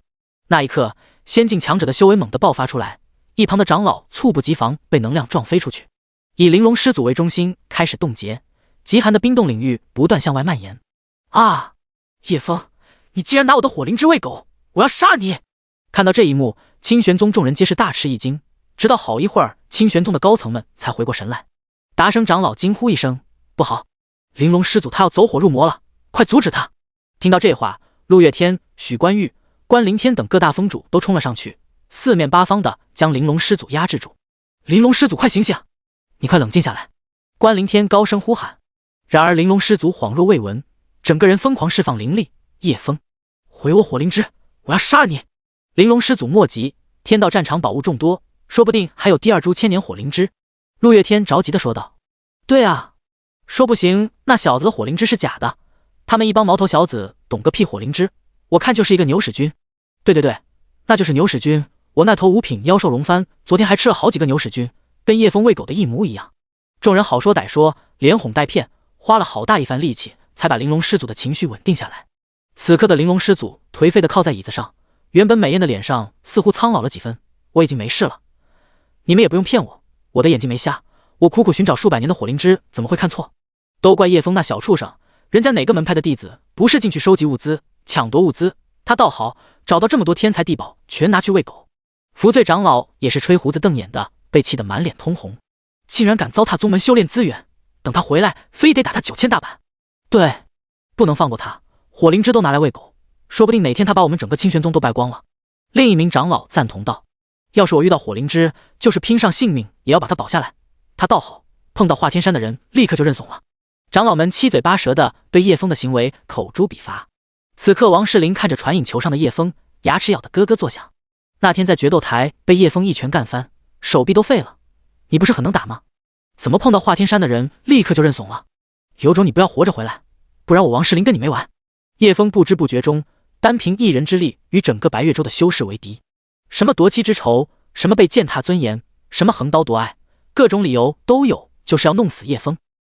Speaker 1: 那一刻，仙境强者的修为猛地爆发出来，一旁的长老猝不及防被能量撞飞出去。以玲珑师祖为中心开始冻结，极寒的冰冻领域不断向外蔓延。啊！叶枫，你竟然拿我的火灵芝喂狗，我要杀你！看到这一幕，清玄宗众人皆是大吃一惊，直到好一会儿，清玄宗的高层们才回过神来。达生长老惊呼一声：“不好！玲珑师祖他要走火入魔了，快阻止他！”听到这话，陆月天、许关玉、关凌天等各大峰主都冲了上去，四面八方的将玲珑师祖压制住。玲珑师祖快醒醒，你快冷静下来！关凌天高声呼喊。然而玲珑师祖恍若未闻，整个人疯狂释放灵力。叶枫，回我火灵芝，我要杀你！玲珑师祖莫急，天道战场宝物众多，说不定还有第2株千年火灵芝。陆月天着急地说道：“对啊，说不行，那小子的火灵芝是假的，他们一帮毛头小子懂个屁火灵芝，我看就是一个牛屎菌。对，那就是牛屎菌，我那头5品妖兽龙帆昨天还吃了好几个牛屎菌，跟叶枫喂狗的一模一样。”众人好说歹说，连哄带骗，花了好大一番力气，才把玲珑师祖的情绪稳定下来。此刻的玲珑师祖颓废地靠在椅子上，原本美艳的脸上似乎苍老了几分。我已经没事了，你们也不用骗我，我的眼睛没瞎，我苦苦寻找数百年的火灵芝怎么会看错？都怪叶枫那小畜生，人家哪个门派的弟子不是进去收集物资抢夺物资，他倒好，找到这么多天材地宝全拿去喂狗。福罪长老也是吹胡子瞪眼的，被气得满脸通红，竟然敢糟蹋宗门修炼资源，等他回来非得打他9000大板。对，不能放过他，火灵芝都拿来喂狗，说不定哪天他把我们整个清玄宗都败光了。另一名长老赞同道：“要是我遇到火灵芝，就是拼上性命也要把他保下来。”他倒好，碰到华天山的人立刻就认怂了。长老们七嘴八舌的对叶枫的行为口诛笔伐。此刻王世林看着传影球上的叶枫，牙齿咬得咯咯作响。那天在决斗台被叶枫一拳干翻，手臂都废了。你不是很能打吗？怎么碰到华天山的人立刻就认怂了？有种你不要活着回来，不然我王世林跟你没完。叶枫不知不觉中，单凭一人之力与整个白月州的修士为敌。什么夺妻之仇，什么被践踏尊严，什么横刀夺爱，各种理由都有，就是要弄死叶枫。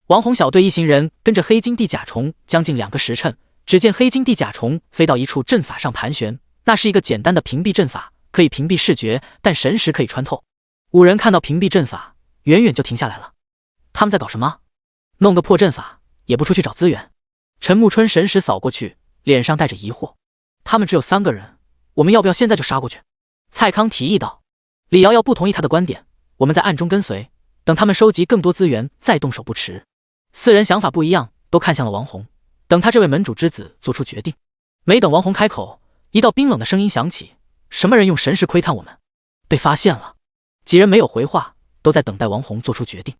Speaker 1: 王红小队一行人跟着黑金地甲虫将近2个时辰，只见黑金地甲虫飞到一处阵法上盘旋，那是一个简单的屏蔽阵法，可以屏蔽视觉，但神识可以穿透。5人看到屏蔽阵法，远远就停下来了。他们在搞什么？弄个破阵法也不出去找资源？陈木春神识扫过去，脸上带着疑惑。他们只有3个人，我们要不要现在就杀过去？蔡康提议道。李瑶瑶不同意他的观点，我们在暗中跟随，等他们收集更多资源再动手不迟。4人想法不一样，都看向了王红，等他这位门主之子做出决定。没等王红开口，一道冰冷的声音响起：“什么人用神识窥探我们？”被发现了。几人没有回话，都在等待王红做出决定。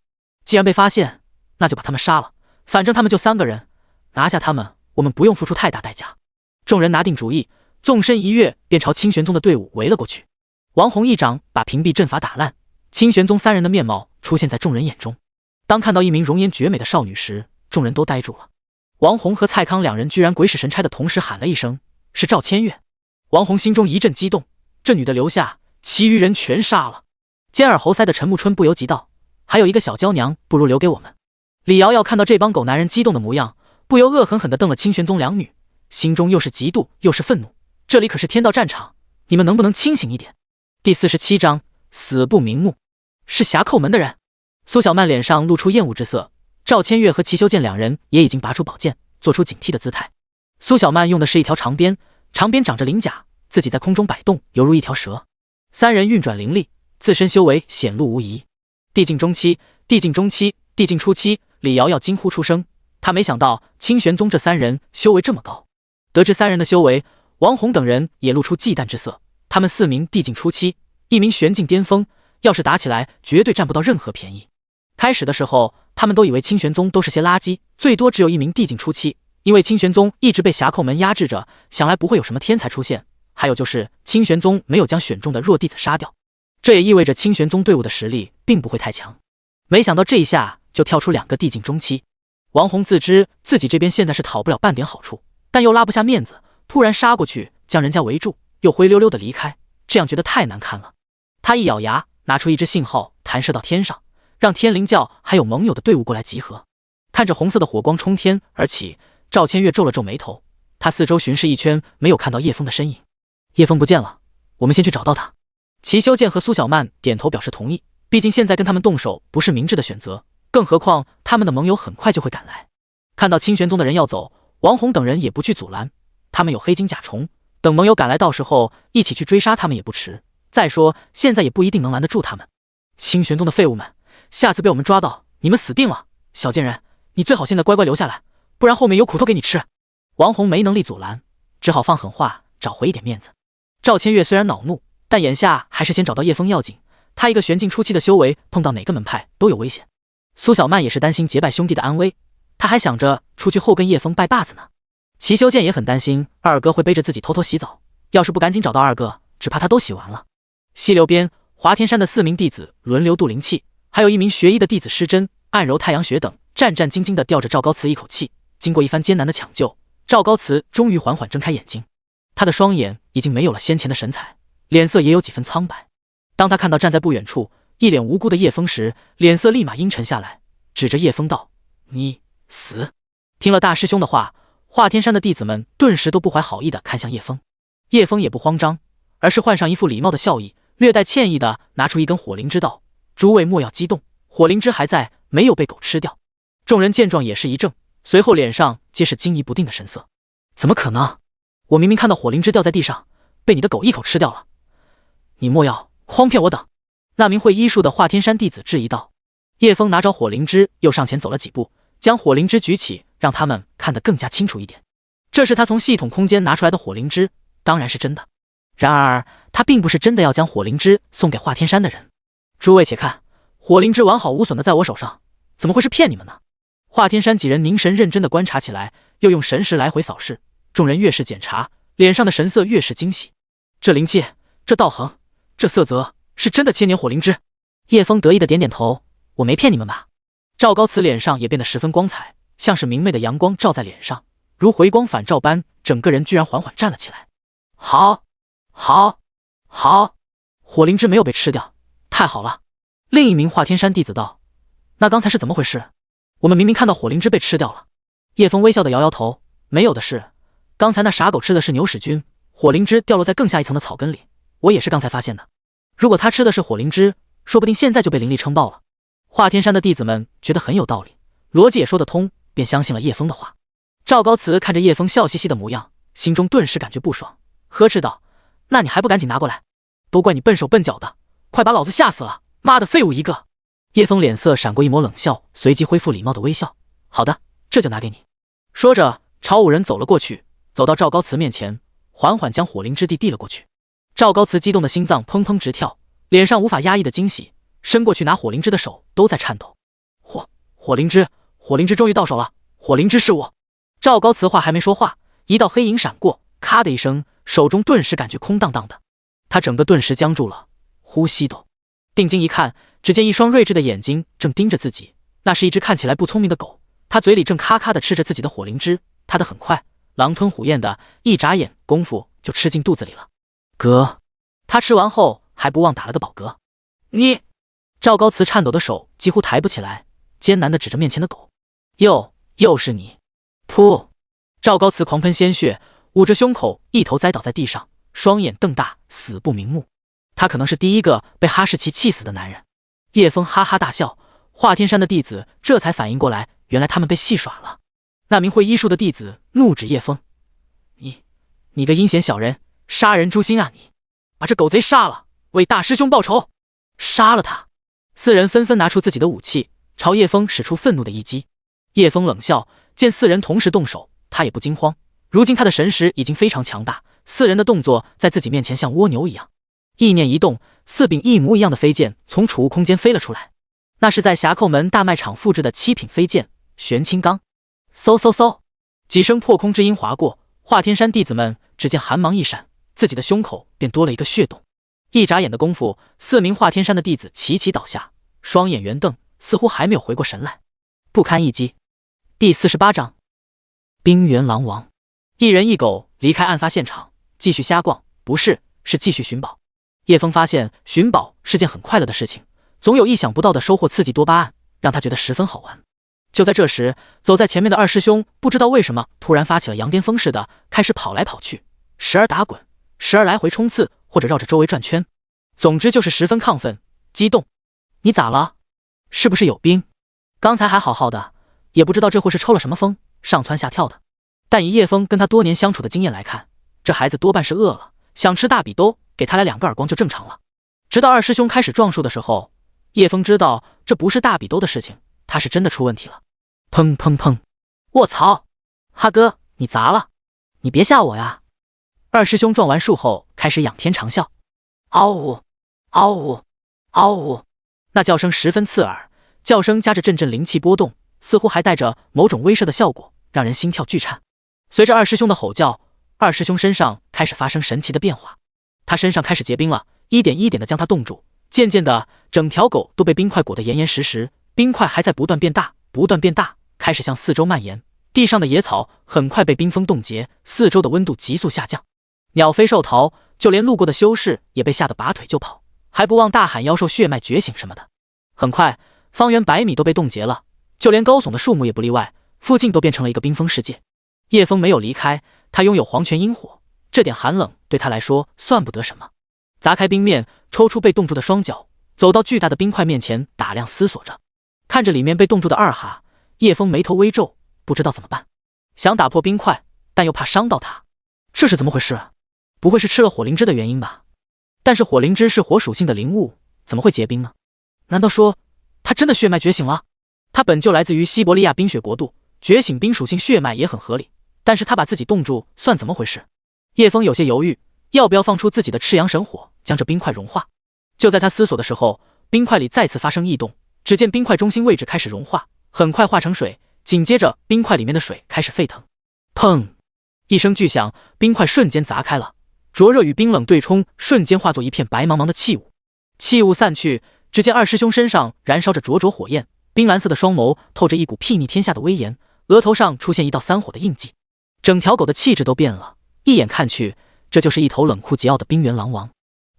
Speaker 1: 既然被发现，那就把他们杀了，反正他们就3个人，拿下他们，我们不用付出太大代价。众人拿定主意，纵身一跃，便朝清玄宗的队伍围了过去。王红一掌把屏蔽阵法打烂，清玄宗3人的面貌出现在众人眼中。当看到一名容颜绝美的少女时，众人都呆住了。王红和蔡康2人居然鬼使神差的同时喊了一声：“是赵千月！”王红心中一阵激动，这女的留下，其余人全杀了。尖耳猴腮的陈木春不由急道：“还有一个小娇娘，不如留给我们。”李瑶瑶看到这帮狗男人激动的模样，不由恶狠狠地瞪了清玄宗2女，心中又是嫉妒又是愤怒。这里可是天道战场，你们能不能清醒一点？第47章死不瞑目。是侠寇门的人。苏小曼脸上露出厌恶之色，赵千月和齐修剑两人也已经拔出宝剑，做出警惕的姿态。苏小曼用的是一条长鞭，长鞭长着鳞甲，自己在空中摆动，犹如一条蛇。三人运转凌厉，自身修为显露无疑。地境中期，地境中期，地境初期，李瑶瑶惊呼出声。他没想到清玄宗这三人修为这么高。得知三人的修为，王宏等人也露出忌惮之色。他们4名地境初期，一名玄境巅峰，要是打起来绝对占不到任何便宜。开始的时候他们都以为清玄宗都是些垃圾，最多只有一名地境初期，因为清玄宗一直被侠寇门压制着，想来不会有什么天才出现。还有就是清玄宗没有将选中的弱弟子杀掉，这也意味着清玄宗队伍的实力并不会太强。没想到这一下就跳出2个地境中期。王宏自知自己这边现在是讨不了半点好处，但又拉不下面子，突然杀过去将人家围住，又灰溜溜的离开，这样觉得太难看了。他一咬牙，拿出一支信号弹射到天上，让天灵教还有盟友的队伍过来集合。看着红色的火光冲天而起，赵千月皱了皱眉头，他四周巡视一圈，没有看到叶枫的身影。叶枫不见了，我们先去找到他。齐修剑和苏小曼点头表示同意，毕竟现在跟他们动手不是明智的选择，更何况他们的盟友很快就会赶来。看到清玄宗的人要走，王宏等人也不去阻拦，他们有黑金甲虫，等盟友赶来，到时候一起去追杀他们也不迟。再说现在也不一定能拦得住他们。清玄宗的废物们，下次被我们抓到，你们死定了！小贱人，你最好现在乖乖留下来，不然后面有苦头给你吃。王宏没能力阻拦，只好放狠话，找回一点面子。赵千月虽然恼怒，但眼下还是先找到叶枫要紧。他一个玄境初期的修为，碰到哪个门派都有危险。苏小曼也是担心结拜兄弟的安危，他还想着出去后跟叶枫拜把子呢。齐修剑也很担心二哥会背着自己偷偷洗澡，要是不赶紧找到二哥，只怕他都洗完了。溪流边，华天山的4名弟子轮流渡灵气，还有1名学医的弟子施真、暗柔、太阳穴等，战战兢兢地吊着赵高慈一口气。经过一番艰难的抢救，赵高慈终于缓缓睁开眼睛。他的双眼已经没有了先前的神采，脸色也有几分苍白。当他看到站在不远处一脸无辜的叶枫时，脸色立马阴沉下来，指着叶枫道：“你死！”听了大师兄的话，华天山的弟子们顿时都不怀好意地看向叶枫。叶枫也不慌张，而是换上一副礼貌的笑意，略带歉意地拿出一根火灵芝道：“诸位莫要激动，火灵芝还在，没有被狗吃掉。”众人见状也是一怔，随后脸上皆是惊疑不定的神色。怎么可能？我明明看到火灵芝掉在地上，被你的狗一口吃掉了。你莫要诓骗我等！那名会医术的华天山弟子质疑道。叶枫拿着火灵芝，又上前走了几步，将火灵芝举起，让他们看得更加清楚一点。这是他从系统空间拿出来的火灵芝，当然是真的。然而他并不是真的要将火灵芝送给华天山的人。诸位且看，火灵芝完好无损的在我手上，怎么会是骗你们呢？华天山几人凝神认真地观察起来，又用神识来回扫视。众人越是检查，脸上的神色越是惊喜。这灵气，这道行，这色泽，是真的千年火灵芝。叶枫得意的点点头，我没骗你们吧？赵高慈脸上也变得十分光彩，像是明媚的阳光照在脸上，如回光返照般，整个人居然缓缓站了起来。好，好，好！火灵芝没有被吃掉，太好了！另一名华天山弟子道：“那刚才是怎么回事？我们明明看到火灵芝被吃掉了。”叶枫微笑的摇摇头：“没有的事。刚才那傻狗吃的是牛屎菌，火灵芝掉落在更下一层的草根里，我也是刚才发现的。如果他吃的是火灵芝，说不定现在就被灵力撑爆了。”华天山的弟子们觉得很有道理，逻辑也说得通，便相信了叶枫的话。赵高慈看着叶枫笑嘻嘻的模样，心中顿时感觉不爽，呵斥道：“那你还不赶紧拿过来？都怪你笨手笨脚的，快把老子吓死了！妈的废物一个！”叶枫脸色闪过一抹冷笑，随即恢复礼貌的微笑：“好的，这就拿给你。”说着朝5人走了过去，走到赵高慈面前，缓缓将火灵芝递了过去。赵高慈激动的心脏砰砰直跳，脸上无法压抑的惊喜，伸过去拿火灵芝的手都在颤抖。火灵芝终于到手了！火灵芝是我！赵高慈话还没说话，一道黑影闪过，咔的一声，手中顿时感觉空荡荡的，他整个顿时僵住了，呼吸都。定睛一看，只见一双睿智的眼睛正盯着自己，那是一只看起来不聪明的狗，它嘴里正咔咔地吃着自己的火灵芝，它的很快，狼吞虎咽的，一眨眼功夫就吃进肚子里了。嗝！他吃完后还不忘打了个饱嗝。你！赵高慈颤抖的手几乎抬不起来，艰难地指着面前的狗。又是你！噗！赵高慈狂喷鲜血，捂着胸口，一头栽倒在地上，双眼瞪大，死不瞑目。他可能是第一个被哈士奇气死的男人。叶枫哈哈大笑，华天山的弟子这才反应过来，原来他们被戏耍了。那名会医术的弟子怒指叶枫：“你个阴险小人，杀人诛心啊你！把这狗贼杀了，为大师兄报仇！杀了他！”四人纷纷拿出自己的武器，朝叶枫使出愤怒的一击。叶枫冷笑，见四人同时动手，他也不惊慌。如今他的神识已经非常强大，四人的动作在自己面前像蜗牛一样。意念一动，四柄一模一样的飞剑从储物空间飞了出来。那是在匣寇门大卖场复制的7品飞剑玄青钢。嗖嗖嗖，几声破空之音划过，华天山弟子们只见寒芒一闪，自己的胸口便多了一个血洞。一眨眼的功夫，4名华天山的弟子齐齐倒下，双眼圆瞪，似乎还没有回过神来。不堪一击。第48章冰原狼王。一人一狗离开案发现场，继续瞎逛，不是，是继续寻宝。叶枫发现寻宝是件很快乐的事情，总有意想不到的收获刺激多巴胺，让他觉得十分好玩。就在这时，走在前面的二师兄不知道为什么突然发起了羊癫疯似的，开始跑来跑去，时而打滚，时而来回冲刺，或者绕着周围转圈，总之就是十分亢奋激动。你咋了？是不是有病？刚才还好好的，也不知道这会是抽了什么风，上蹿下跳的。但以叶枫跟他多年相处的经验来看，这孩子多半是饿了，想吃大比兜，给他来2个耳光就正常了。直到二师兄开始撞树的时候，叶枫知道这不是大比兜的事情，他是真的出问题了。砰砰砰！卧槽！哈哥，你砸了！你别吓我呀！二师兄撞完树后开始仰天长啸，嗷呜，嗷呜，嗷呜！那叫声十分刺耳，叫声夹着阵阵灵气波动，似乎还带着某种威慑的效果，让人心跳剧颤。随着二师兄的吼叫，二师兄身上开始发生神奇的变化，他身上开始结冰了，一点一点的将他冻住，渐渐的，整条狗都被冰块裹得严严实实，冰块还在不断变大，不断变大，开始向四周蔓延。地上的野草很快被冰封冻结，四周的温度急速下降，鸟飞兽逃，就连路过的修士也被吓得拔腿就跑，还不忘大喊妖兽血脉觉醒什么的。很快，方圆100米都被冻结了，就连高耸的树木也不例外，附近都变成了一个冰封世界。叶枫没有离开，他拥有黄泉阴火，这点寒冷对他来说算不得什么。砸开冰面，抽出被冻住的双脚，走到巨大的冰块面前，打量思索着。看着里面被冻住的二哈，叶枫眉头微皱，不知道怎么办。想打破冰块，但又怕伤到他，这是怎么回事？不会是吃了火灵芝的原因吧？但是火灵芝是火属性的灵物，怎么会结冰呢？难道说他真的血脉觉醒了？他本就来自于西伯利亚冰雪国度，觉醒冰属性血脉也很合理，但是他把自己冻住算怎么回事？叶枫有些犹豫，要不要放出自己的赤阳神火将这冰块融化。就在他思索的时候，冰块里再次发生异动，只见冰块中心位置开始融化，很快化成水，紧接着冰块里面的水开始沸腾。砰！一声巨响，冰块瞬间砸开了，灼热与冰冷对冲，瞬间化作一片白茫茫的气雾。气雾散去，只见二师兄身上燃烧着灼灼火焰，冰蓝色的双眸透着一股睥睨天下的威严，额头上出现一道3火的印记，整条狗的气质都变了，一眼看去，这就是一头冷酷桀骜的冰原狼王。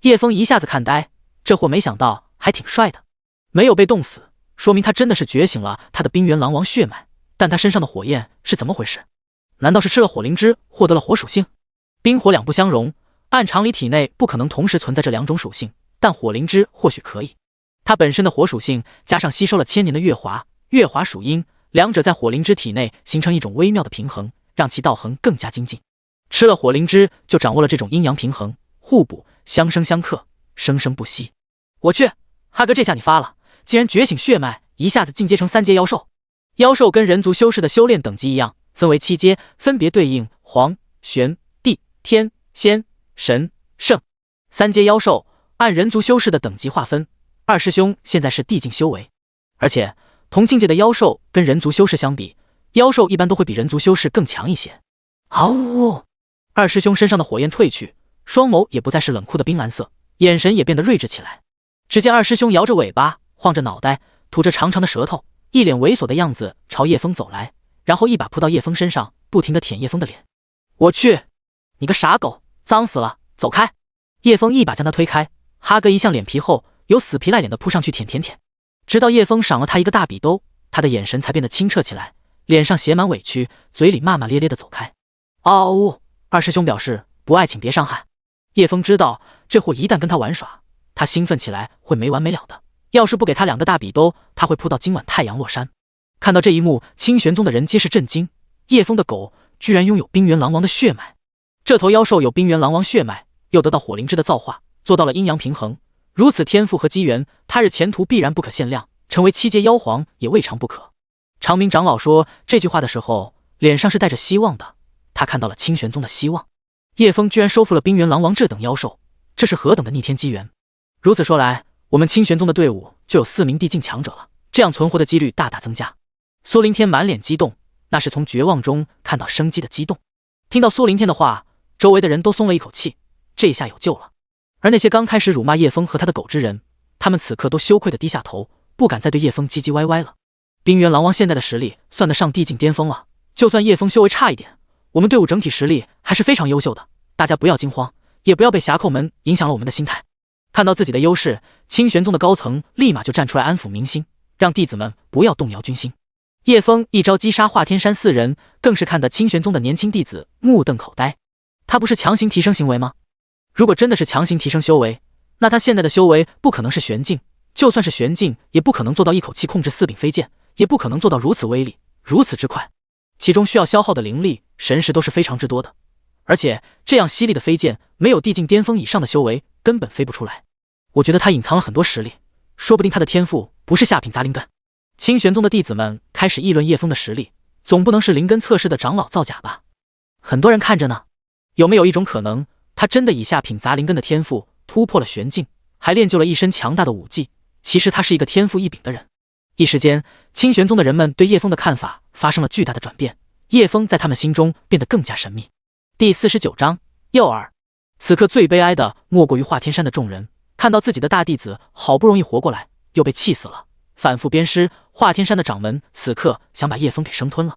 Speaker 1: 叶枫一下子看呆，这货没想到还挺帅的，没有被冻死，说明他真的是觉醒了他的冰原狼王血脉，但他身上的火焰是怎么回事？难道是吃了火灵芝获得了火属性？冰火两不相容，按常理体内不可能同时存在这2种属性，但火灵芝或许可以。它本身的火属性加上吸收了1000年的月华，月华属阴，两者在火灵芝体内形成一种微妙的平衡，让其道行更加精进。吃了火灵芝就掌握了这种阴阳平衡，互补，相生相克，生生不息。我去，哈哥这下你发了，竟然觉醒血脉，一下子进阶成3阶妖兽。妖兽跟人族修士的修炼等级一样，分为7阶，分别对应黄、玄、地、天、仙、神、圣。3阶妖兽按人族修士的等级划分，二师兄现在是地境修为，而且同境界的妖兽跟人族修士相比，妖兽一般都会比人族修士更强一些。嗷呜！二师兄身上的火焰褪去，双眸也不再是冷酷的冰蓝色，眼神也变得睿智起来。只见二师兄摇着尾巴，晃着脑袋，吐着长长的舌头，一脸猥琐的样子朝叶枫走来，然后一把扑到叶枫身上，不停地舔叶枫的脸。我去，你个傻狗，脏死了，走开！叶枫一把将他推开，哈哥一向脸皮厚，有死皮赖脸的扑上去舔，直到叶枫赏了他一个大比兜，他的眼神才变得清澈起来，脸上写满委屈，嘴里骂骂咧咧的走开。嗷呜，二师兄表示不爱请别伤害。叶枫知道这货一旦跟他玩耍，他兴奋起来会没完没了的。要是不给他2个大笔兜，他会扑到今晚太阳落山。看到这一幕，清玄宗的人皆是震惊。叶枫的狗居然拥有冰原狼王的血脉，这头妖兽有冰原狼王血脉，又得到火灵芝的造化，做到了阴阳平衡。如此天赋和机缘，他日前途必然不可限量，成为7阶妖皇也未尝不可。长明长老说这句话的时候，脸上是带着希望的，他看到了清玄宗的希望。叶枫居然收服了冰原狼王这等妖兽，这是何等的逆天机缘！如此说来，我们清玄宗的队伍就有4名地境强者了，这样存活的几率大大增加。苏灵天满脸激动，那是从绝望中看到生机的激动。听到苏灵天的话，周围的人都松了一口气，这下有救了。而那些刚开始辱骂叶枫和他的狗之人，他们此刻都羞愧地低下头，不敢再对叶枫唧唧歪歪了。冰原狼王现在的实力算得上地境巅峰了，就算叶枫修为差一点，我们队伍整体实力还是非常优秀的，大家不要惊慌，也不要被峡寇门影响了我们的心态。看到自己的优势，清玄宗的高层立马就站出来安抚民心，让弟子们不要动摇军心。叶枫一招击杀华天山4人，更是看得清玄宗的年轻弟子目瞪口呆。他不是强行提升行为吗？如果真的是强行提升修为，那他现在的修为不可能是玄境，就算是玄境，也不可能做到一口气控制4柄飞剑，也不可能做到如此威力，如此之快。其中需要消耗的灵力、神识都是非常之多的，而且这样犀利的飞剑，没有地境巅峰以上的修为，根本飞不出来。我觉得他隐藏了很多实力，说不定他的天赋不是下品杂灵根。清玄宗的弟子们开始议论叶枫的实力，总不能是灵根测试的长老造假吧？很多人看着呢，有没有一种可能，他真的以下品杂灵根的天赋突破了玄境，还练就了一身强大的武技？其实他是一个天赋异禀的人。一时间，清玄宗的人们对叶枫的看法发生了巨大的转变，叶枫在他们心中变得更加神秘。第49章诱饵。此刻最悲哀的莫过于华天山的众人，看到自己的大弟子好不容易活过来，又被气死了。反复鞭尸，华天山的掌门此刻想把叶枫给生吞了。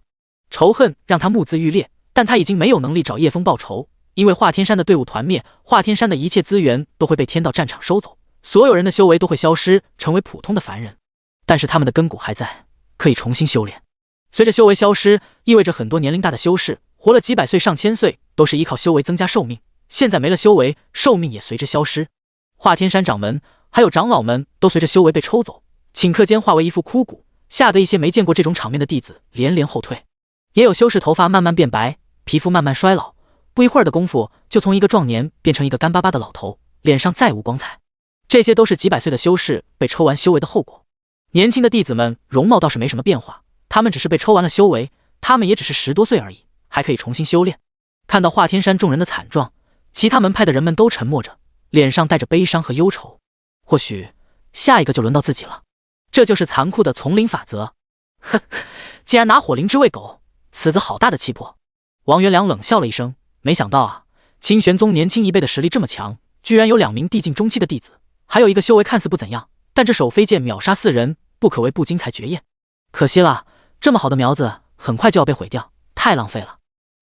Speaker 1: 仇恨让他目眦欲裂，但他已经没有能力找叶枫报仇，因为华天山的队伍团灭，华天山的一切资源都会被天道战场收走，所有人的修为都会消失，成为普通的凡人。但是他们的根骨还在，可以重新修炼。随着修为消失，意味着很多年龄大的修士活了几百岁上千岁，都是依靠修为增加寿命，现在没了修为，寿命也随之消失。华天山掌门还有长老们都随着修为被抽走，顷刻间化为一副枯骨，吓得一些没见过这种场面的弟子连连后退。也有修士头发慢慢变白，皮肤慢慢衰老，不一会儿的功夫就从一个壮年变成一个干巴巴的老头，脸上再无光彩。这些都是几百岁的修士被抽完修为的后果。年轻的弟子们容貌倒是没什么变化，他们只是被抽完了修为，他们也只是10多岁而已，还可以重新修炼。看到华天山众人的惨状，其他门派的人们都沉默着，脸上带着悲伤和忧愁。或许下一个就轮到自己了，这就是残酷的丛林法则。哼，竟然拿火灵芝喂狗，此子好大的气魄。王元良冷笑了一声，没想到啊，清玄宗年轻一辈的实力这么强，居然有2名地境中期的弟子，还有一个修为看似不怎样，但这手飞剑秒杀4人，不可谓不精彩绝艳。可惜了，这么好的苗子很快就要被毁掉，太浪费了。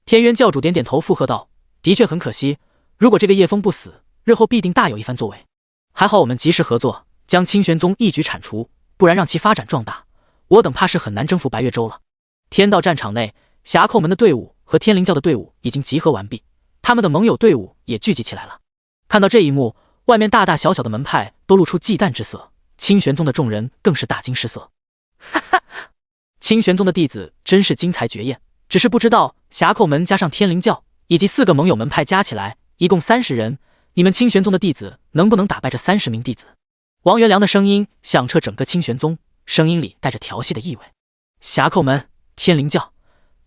Speaker 1: 天渊教主点点头附和道，的确很可惜，如果这个叶枫不死，日后必定大有一番作为。还好我们及时合作，将清玄宗一举铲除，不然让其发展壮大，我等怕是很难征服白月州了。天道战场内，峡寇门的队伍和天灵教的队伍已经集合完毕，他们的盟友队伍也聚集起来了。看到这一幕，外面大大小小的门派都露出忌惮之色，清玄宗的众人更是大惊失色。哈哈，清玄宗的弟子真是精彩绝艳，只是不知道峡寇门加上天灵教以及4个盟友门派加起来一共30人，你们清玄宗的弟子能不能打败这30名弟子？王元良的声音响彻整个清玄宗，声音里带着调戏的意味。峡寇门、天灵教，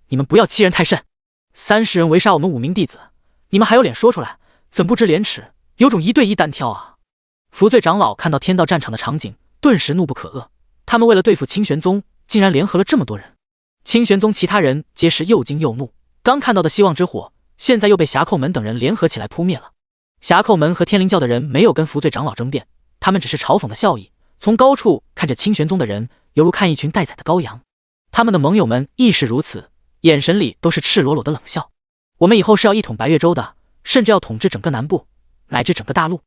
Speaker 1: 你们不要欺人太甚！30人围杀我们5名弟子，你们还有脸说出来？怎不知廉耻，有种1对1单挑啊！福罪长老看到天道战场的场景，顿时怒不可遏。他们为了对付清玄宗，竟然联合了这么多人。清玄宗其他人皆是又惊又怒，刚看到的希望之火，现在又被峡寇门等人联合起来扑灭了。峡寇门和天灵教的人没有跟福罪长老争辩，他们只是嘲讽的笑意，从高处看着清玄宗的人，犹如看一群待宰的羔羊。他们的盟友们亦是如此，眼神里都是赤裸裸的冷笑。我们以后是要一统白月州的，甚至要统治整个南部，乃至整个大陆。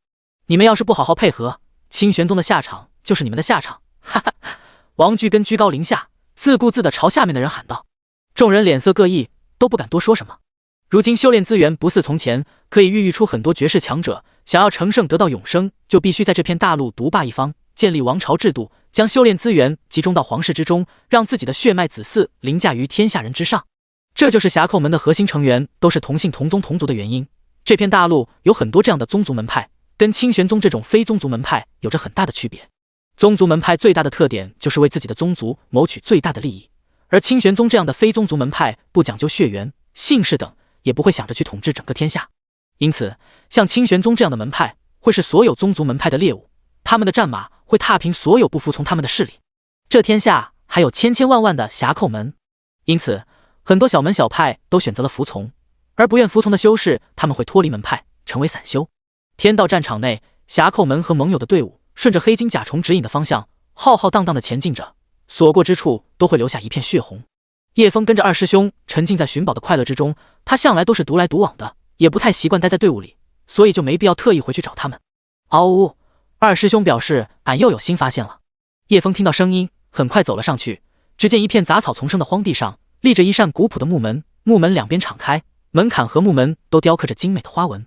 Speaker 1: 你们要是不好好配合，清玄宗的下场就是你们的下场！哈哈！王居根居高临下，自顾自地朝下面的人喊道。众人脸色各异，都不敢多说什么。如今修炼资源不似从前，可以孕育出很多绝世强者。想要成圣得到永生，就必须在这片大陆独霸一方，建立王朝制度，将修炼资源集中到皇室之中，让自己的血脉子嗣凌驾于天下人之上。这就是侠寇门的核心成员都是同姓同宗同族的原因。这片大陆有很多这样的宗族门派，跟清玄宗这种非宗族门派有着很大的区别。宗族门派最大的特点就是为自己的宗族谋取最大的利益，而清玄宗这样的非宗族门派不讲究血缘、姓氏等，也不会想着去统治整个天下。因此，像清玄宗这样的门派会是所有宗族门派的猎物，他们的战马会踏平所有不服从他们的势力。这天下还有千千万万的侠寇门，因此很多小门小派都选择了服从，而不愿服从的修士他们会脱离门派，成为散修。天道战场内，侠寇门和盟友的队伍顺着黑金甲虫指引的方向浩浩荡荡地前进着，所过之处都会留下一片血红。叶枫跟着二师兄沉浸在寻宝的快乐之中，他向来都是独来独往的，也不太习惯待在队伍里，所以就没必要特意回去找他们。嗷呜！二师兄表示俺又有新发现了。叶枫听到声音，很快走了上去，只见一片杂草丛生的荒地上立着一扇古朴的木门，木门两边敞开，门槛和木门都雕刻着精美的花纹。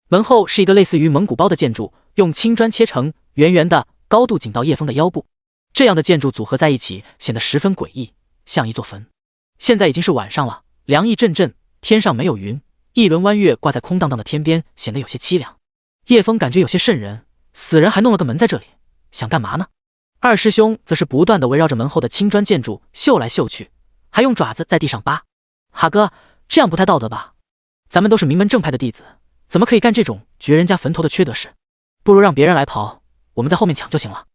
Speaker 1: 门后是一个类似于蒙古包的建筑，用青砖切成，圆圆的，高度仅到叶枫的腰部。这样的建筑组合在一起，显得十分诡异，像一座坟。现在已经是晚上了，凉意阵阵，天上没有云，一轮弯月挂在空荡荡的天边，显得有些凄凉。叶枫感觉有些瘆人，死人还弄了个门在这里，想干嘛呢？二师兄则是不断地围绕着门后的青砖建筑嗅来嗅去，还用爪子在地上扒。哈哥，这样不太道德吧？咱们都是名门正派的弟子，怎么可以干这种掘人家坟头的缺德事？不如让别人来刨，我们在后面抢就行了。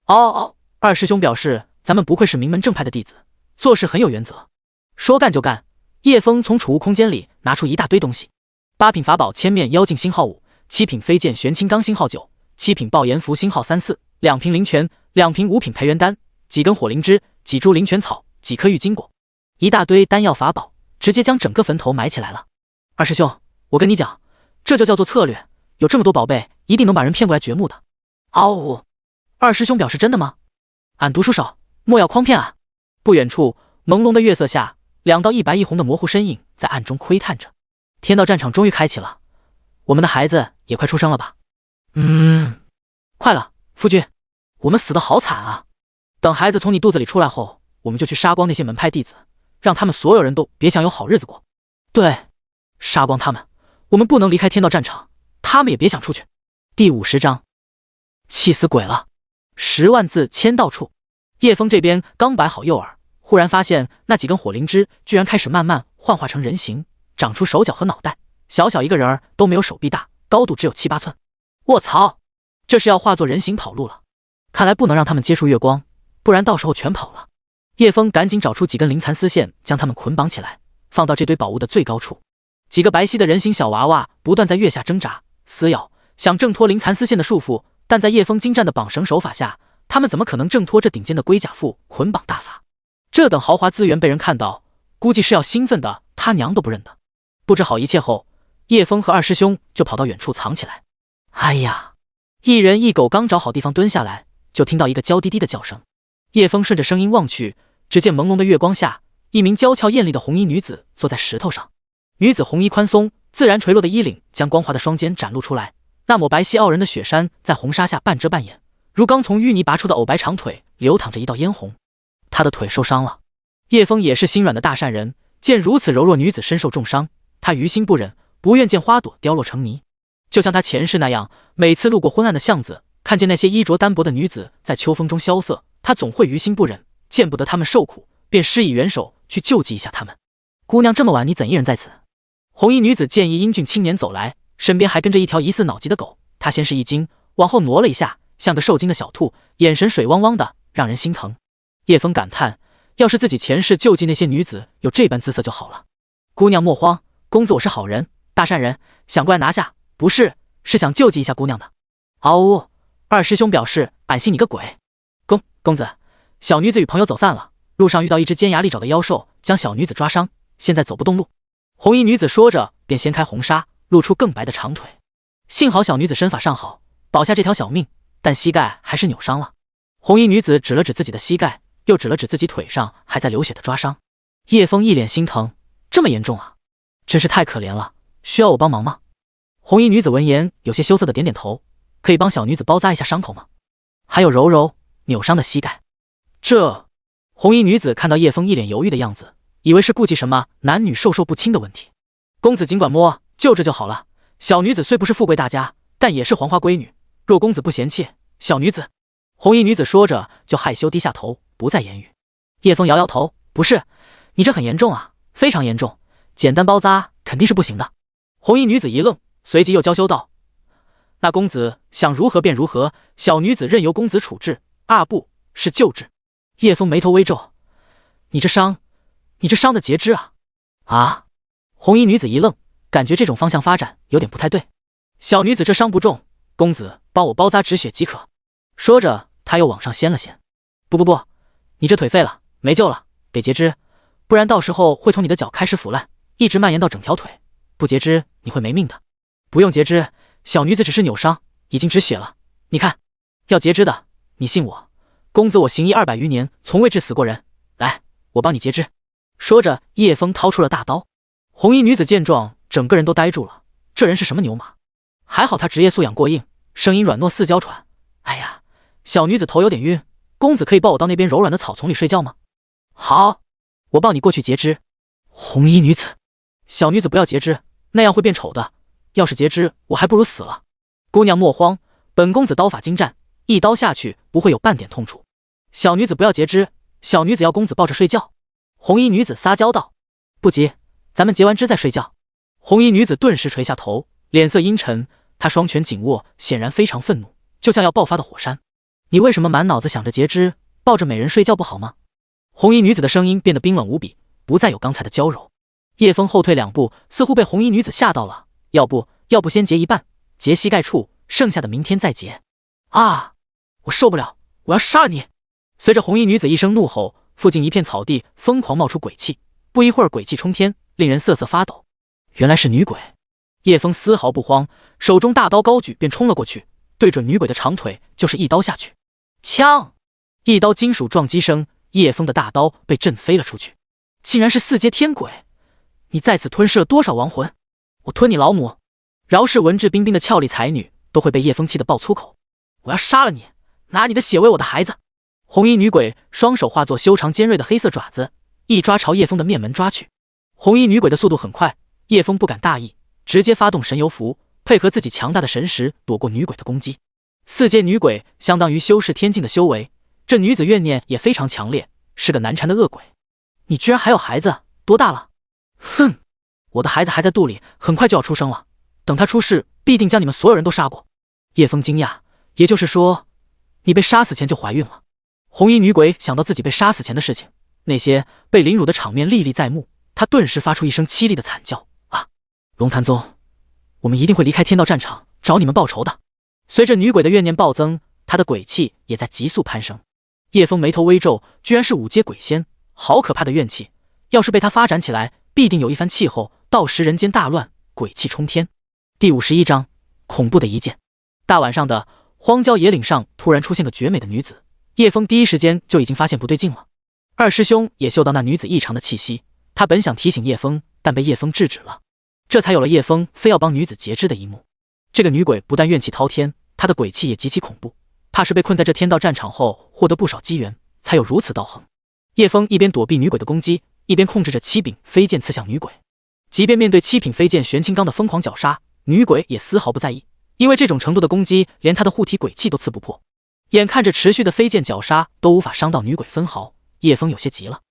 Speaker 1: 哦，二师兄表示咱们不愧是名门正派的弟子，做事很有原则。说干就干。叶枫从储物空间里拿出一大堆东西：8品法宝千面妖镜星号5， 7品飞剑玄青钢星号9， 7品爆炎符星号3、4， 2瓶灵泉，2瓶5品培元丹，几根火灵芝，几株灵泉草，几颗玉金果，一大堆丹药法宝，直接将整个坟头埋起来了。二师兄，我跟你讲，这就叫做策略，有这么多宝贝，一定能把人骗过来掘墓的。嗷呜！二师兄表示真的吗？俺读书少，莫要诓骗啊！不远处，朦胧的月色下，2道一白一红的模糊身影在暗中窥探着。天道战场终于开启了，我们的孩子也快出生了吧？快了，夫君，我们死得好惨啊！等孩子从你肚子里出来后，我们就去杀光那些门派弟子，让他们所有人都别想有好日子过。对，杀光他们，我们不能离开天道战场，他们也别想出去。第50章，气死鬼了！10万字签到处。叶枫这边刚摆好诱饵，忽然发现那几根火灵芝居然开始慢慢幻化成人形，长出手脚和脑袋，小小一个人儿都没有手臂大，高度只有7、8寸。卧槽，这是要化作人形跑路了！看来不能让他们接触月光，不然到时候全跑了。叶枫赶紧找出几根灵蚕丝线，将它们捆绑起来，放到这堆宝物的最高处。几个白皙的人形小娃娃不断在月下挣扎撕咬，想挣脱灵蚕丝线的束缚，但在叶枫精湛的绑绳手法下，他们怎么可能挣脱这顶尖的龟甲缚捆绑大法？这等豪华资源被人看到，估计是要兴奋的他娘都不认得。布置好一切后，叶枫和二师兄就跑到远处藏起来。哎呀，一人一狗刚找好地方蹲下来，就听到一个娇滴滴的叫声。叶枫顺着声音望去，只见朦胧的月光下，一名娇俏艳丽的红衣女子坐在石头上。女子红衣宽松，自然垂落的衣领将光滑的双肩展露出来，那抹白皙傲人的雪山在红纱下半遮半掩，如刚从淤泥拔出的藕白长腿流淌着一道嫣红。她的腿受伤了。叶枫也是心软的大善人，见如此柔弱女子身受重伤，他于心不忍，不愿见花朵凋落成泥。就像他前世那样，每次路过昏暗的巷子，看见那些衣着单薄的女子在秋风中萧瑟，他总会于心不忍，见不得她们受苦，便施以援手去救济一下她们。姑娘，这么晚你怎一人在此？红衣女子见一英俊青年走来，身边还跟着一条疑似脑疾的狗，她先是一惊，往后挪了一下，像个受惊的小兔，眼神水汪汪的，让人心疼。叶枫感叹，要是自己前世救济那些女子有这般姿色就好了。姑娘莫慌，公子我是好人，大善人，想过来拿下，不是，是想救济一下姑娘的。嗷呜！二师兄表示俺信你个鬼。公子，小女子与朋友走散了，路上遇到一只尖牙利爪的妖兽，将小女子抓伤，现在走不动路。红衣女子说着便掀开红纱，露出更白的长腿。幸好小女子身法尚好，保下这条小命，但膝盖还是扭伤了。红衣女子指了指自己的膝盖，又指了指自己腿上还在流血的抓伤。叶枫一脸心疼，这么严重啊？真是太可怜了，需要我帮忙吗？红衣女子闻言，有些羞涩的点点头，可以帮小女子包扎一下伤口吗？还有揉揉扭伤的膝盖。这红衣女子看到叶枫一脸犹豫的样子，以为是顾忌什么男女授受不亲的问题。公子尽管摸，就这就好了。小女子虽不是富贵大家，但也是黄花闺女，若公子不嫌弃，小女子……红衣女子说着就害羞低下头，不再言语。叶枫摇摇头，不是，你这很严重啊，非常严重，简单包扎肯定是不行的。红衣女子一愣，随即又娇羞道：那公子想如何便如何，小女子任由公子处置，不是救治。叶枫眉头微皱，你这伤的截肢啊？啊！红衣女子一愣，感觉这种方向发展有点不太对。小女子这伤不重，公子帮我包扎止血即可。说着，她又往上掀了掀。不，你这腿废了，没救了，得截肢，不然到时候会从你的脚开始腐烂，一直蔓延到整条腿，不截肢你会没命的。不用截肢，小女子只是扭伤，已经止血了。你看，要截肢的，你信我，公子我行医200余年，从未治死过人。来，我帮你截肢。说着，叶枫掏出了大刀。红衣女子见状，整个人都呆住了，这人是什么牛马？还好她职业素养过硬，声音软糯似娇喘。哎呀，小女子头有点晕，公子可以抱我到那边柔软的草丛里睡觉吗？好，我抱你过去截肢。红衣女子，小女子不要截肢，那样会变丑的，要是截肢，我还不如死了。姑娘莫慌，本公子刀法精湛，一刀下去不会有半点痛楚。小女子不要截肢，小女子要公子抱着睡觉。红衣女子撒娇道：不急，咱们截完肢再睡觉。红衣女子顿时垂下头，脸色阴沉，她双拳紧握，显然非常愤怒，就像要爆发的火山。你为什么满脑子想着截肢，抱着美人睡觉不好吗？红衣女子的声音变得冰冷无比，不再有刚才的娇柔。叶枫后退2步，似乎被红衣女子吓到了。要不先截一半，截膝盖处，剩下的明天再截。啊！我受不了，我要杀了你！随着红衣女子一声怒吼，附近一片草地疯狂冒出鬼气，不一会儿鬼气冲天，令人瑟瑟发抖。原来是女鬼。叶枫丝毫不慌，手中大刀高举便冲了过去，对准女鬼的长腿就是一刀下去。枪！一刀金属撞击声，叶枫的大刀被震飞了出去。竟然是4阶天鬼！你在此吞噬了多少亡魂？我吞你老母！饶是文质彬彬的俏丽才女都会被叶枫气得爆粗口。我要杀了你，拿你的血喂我的孩子！红衣女鬼双手化作修长尖锐的黑色爪子，一抓朝叶枫的面门抓去。红衣女鬼的速度很快，叶枫不敢大意，直接发动神游符，配合自己强大的神识躲过女鬼的攻击。4阶女鬼相当于修士天境的修为，这女子怨念也非常强烈，是个难缠的恶鬼。你居然还有孩子，多大了？哼，我的孩子还在肚里，很快就要出生了，等他出世必定将你们所有人都杀过。叶枫惊讶，也就是说你被杀死前就怀孕了？红衣女鬼想到自己被杀死前的事情，那些被凌辱的场面历历在目，她顿时发出一声凄厉的惨叫。啊！龙潭宗，我们一定会离开天道战场找你们报仇的。随着女鬼的怨念暴增，她的鬼气也在急速攀升。叶枫眉头微皱，居然是5阶鬼仙，好可怕的怨气！要是被他发展起来，必定有一番气候，到时人间大乱，鬼气冲天。第51章，恐怖的一剑。大晚上的荒郊野岭上突然出现个绝美的女子，叶枫第一时间就已经发现不对劲了。二师兄也嗅到那女子异常的气息，他本想提醒叶枫，但被叶枫制止了，这才有了叶枫非要帮女子截肢的一幕。这个女鬼不但怨气滔天，她的鬼气也极其恐怖，怕是被困在这天道战场后获得不少机缘，才有如此道行。叶枫一边躲避女鬼的攻击，一边控制着7柄飞剑刺向女鬼。即便面对7品飞剑玄清刚的疯狂绞杀，女鬼也丝毫不在意，因为这种程度的攻击连她的护体鬼气都刺不破。眼看着持续的飞剑绞杀都无法伤到女鬼分毫，叶枫有些急了。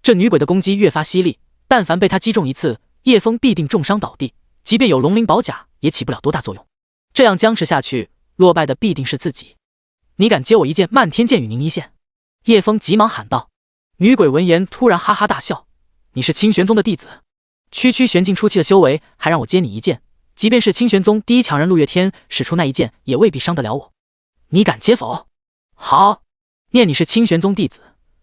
Speaker 1: 这女鬼的攻击越发犀利，但凡被她击中一次，叶枫必定重伤倒地，即便有龙鳞宝甲也起不了多大作用。这样僵持下去，落败的必定是自己。你敢接我一剑漫天剑与凝一线？叶枫急忙喊道。女鬼闻言突然哈哈大笑，你是清玄宗的弟子，区玄境初期的修为，还让我接你一剑，即便是清玄宗第一强人陆月天使出那一剑，也未必伤得了我。你敢接否？好，念你是清玄宗弟子，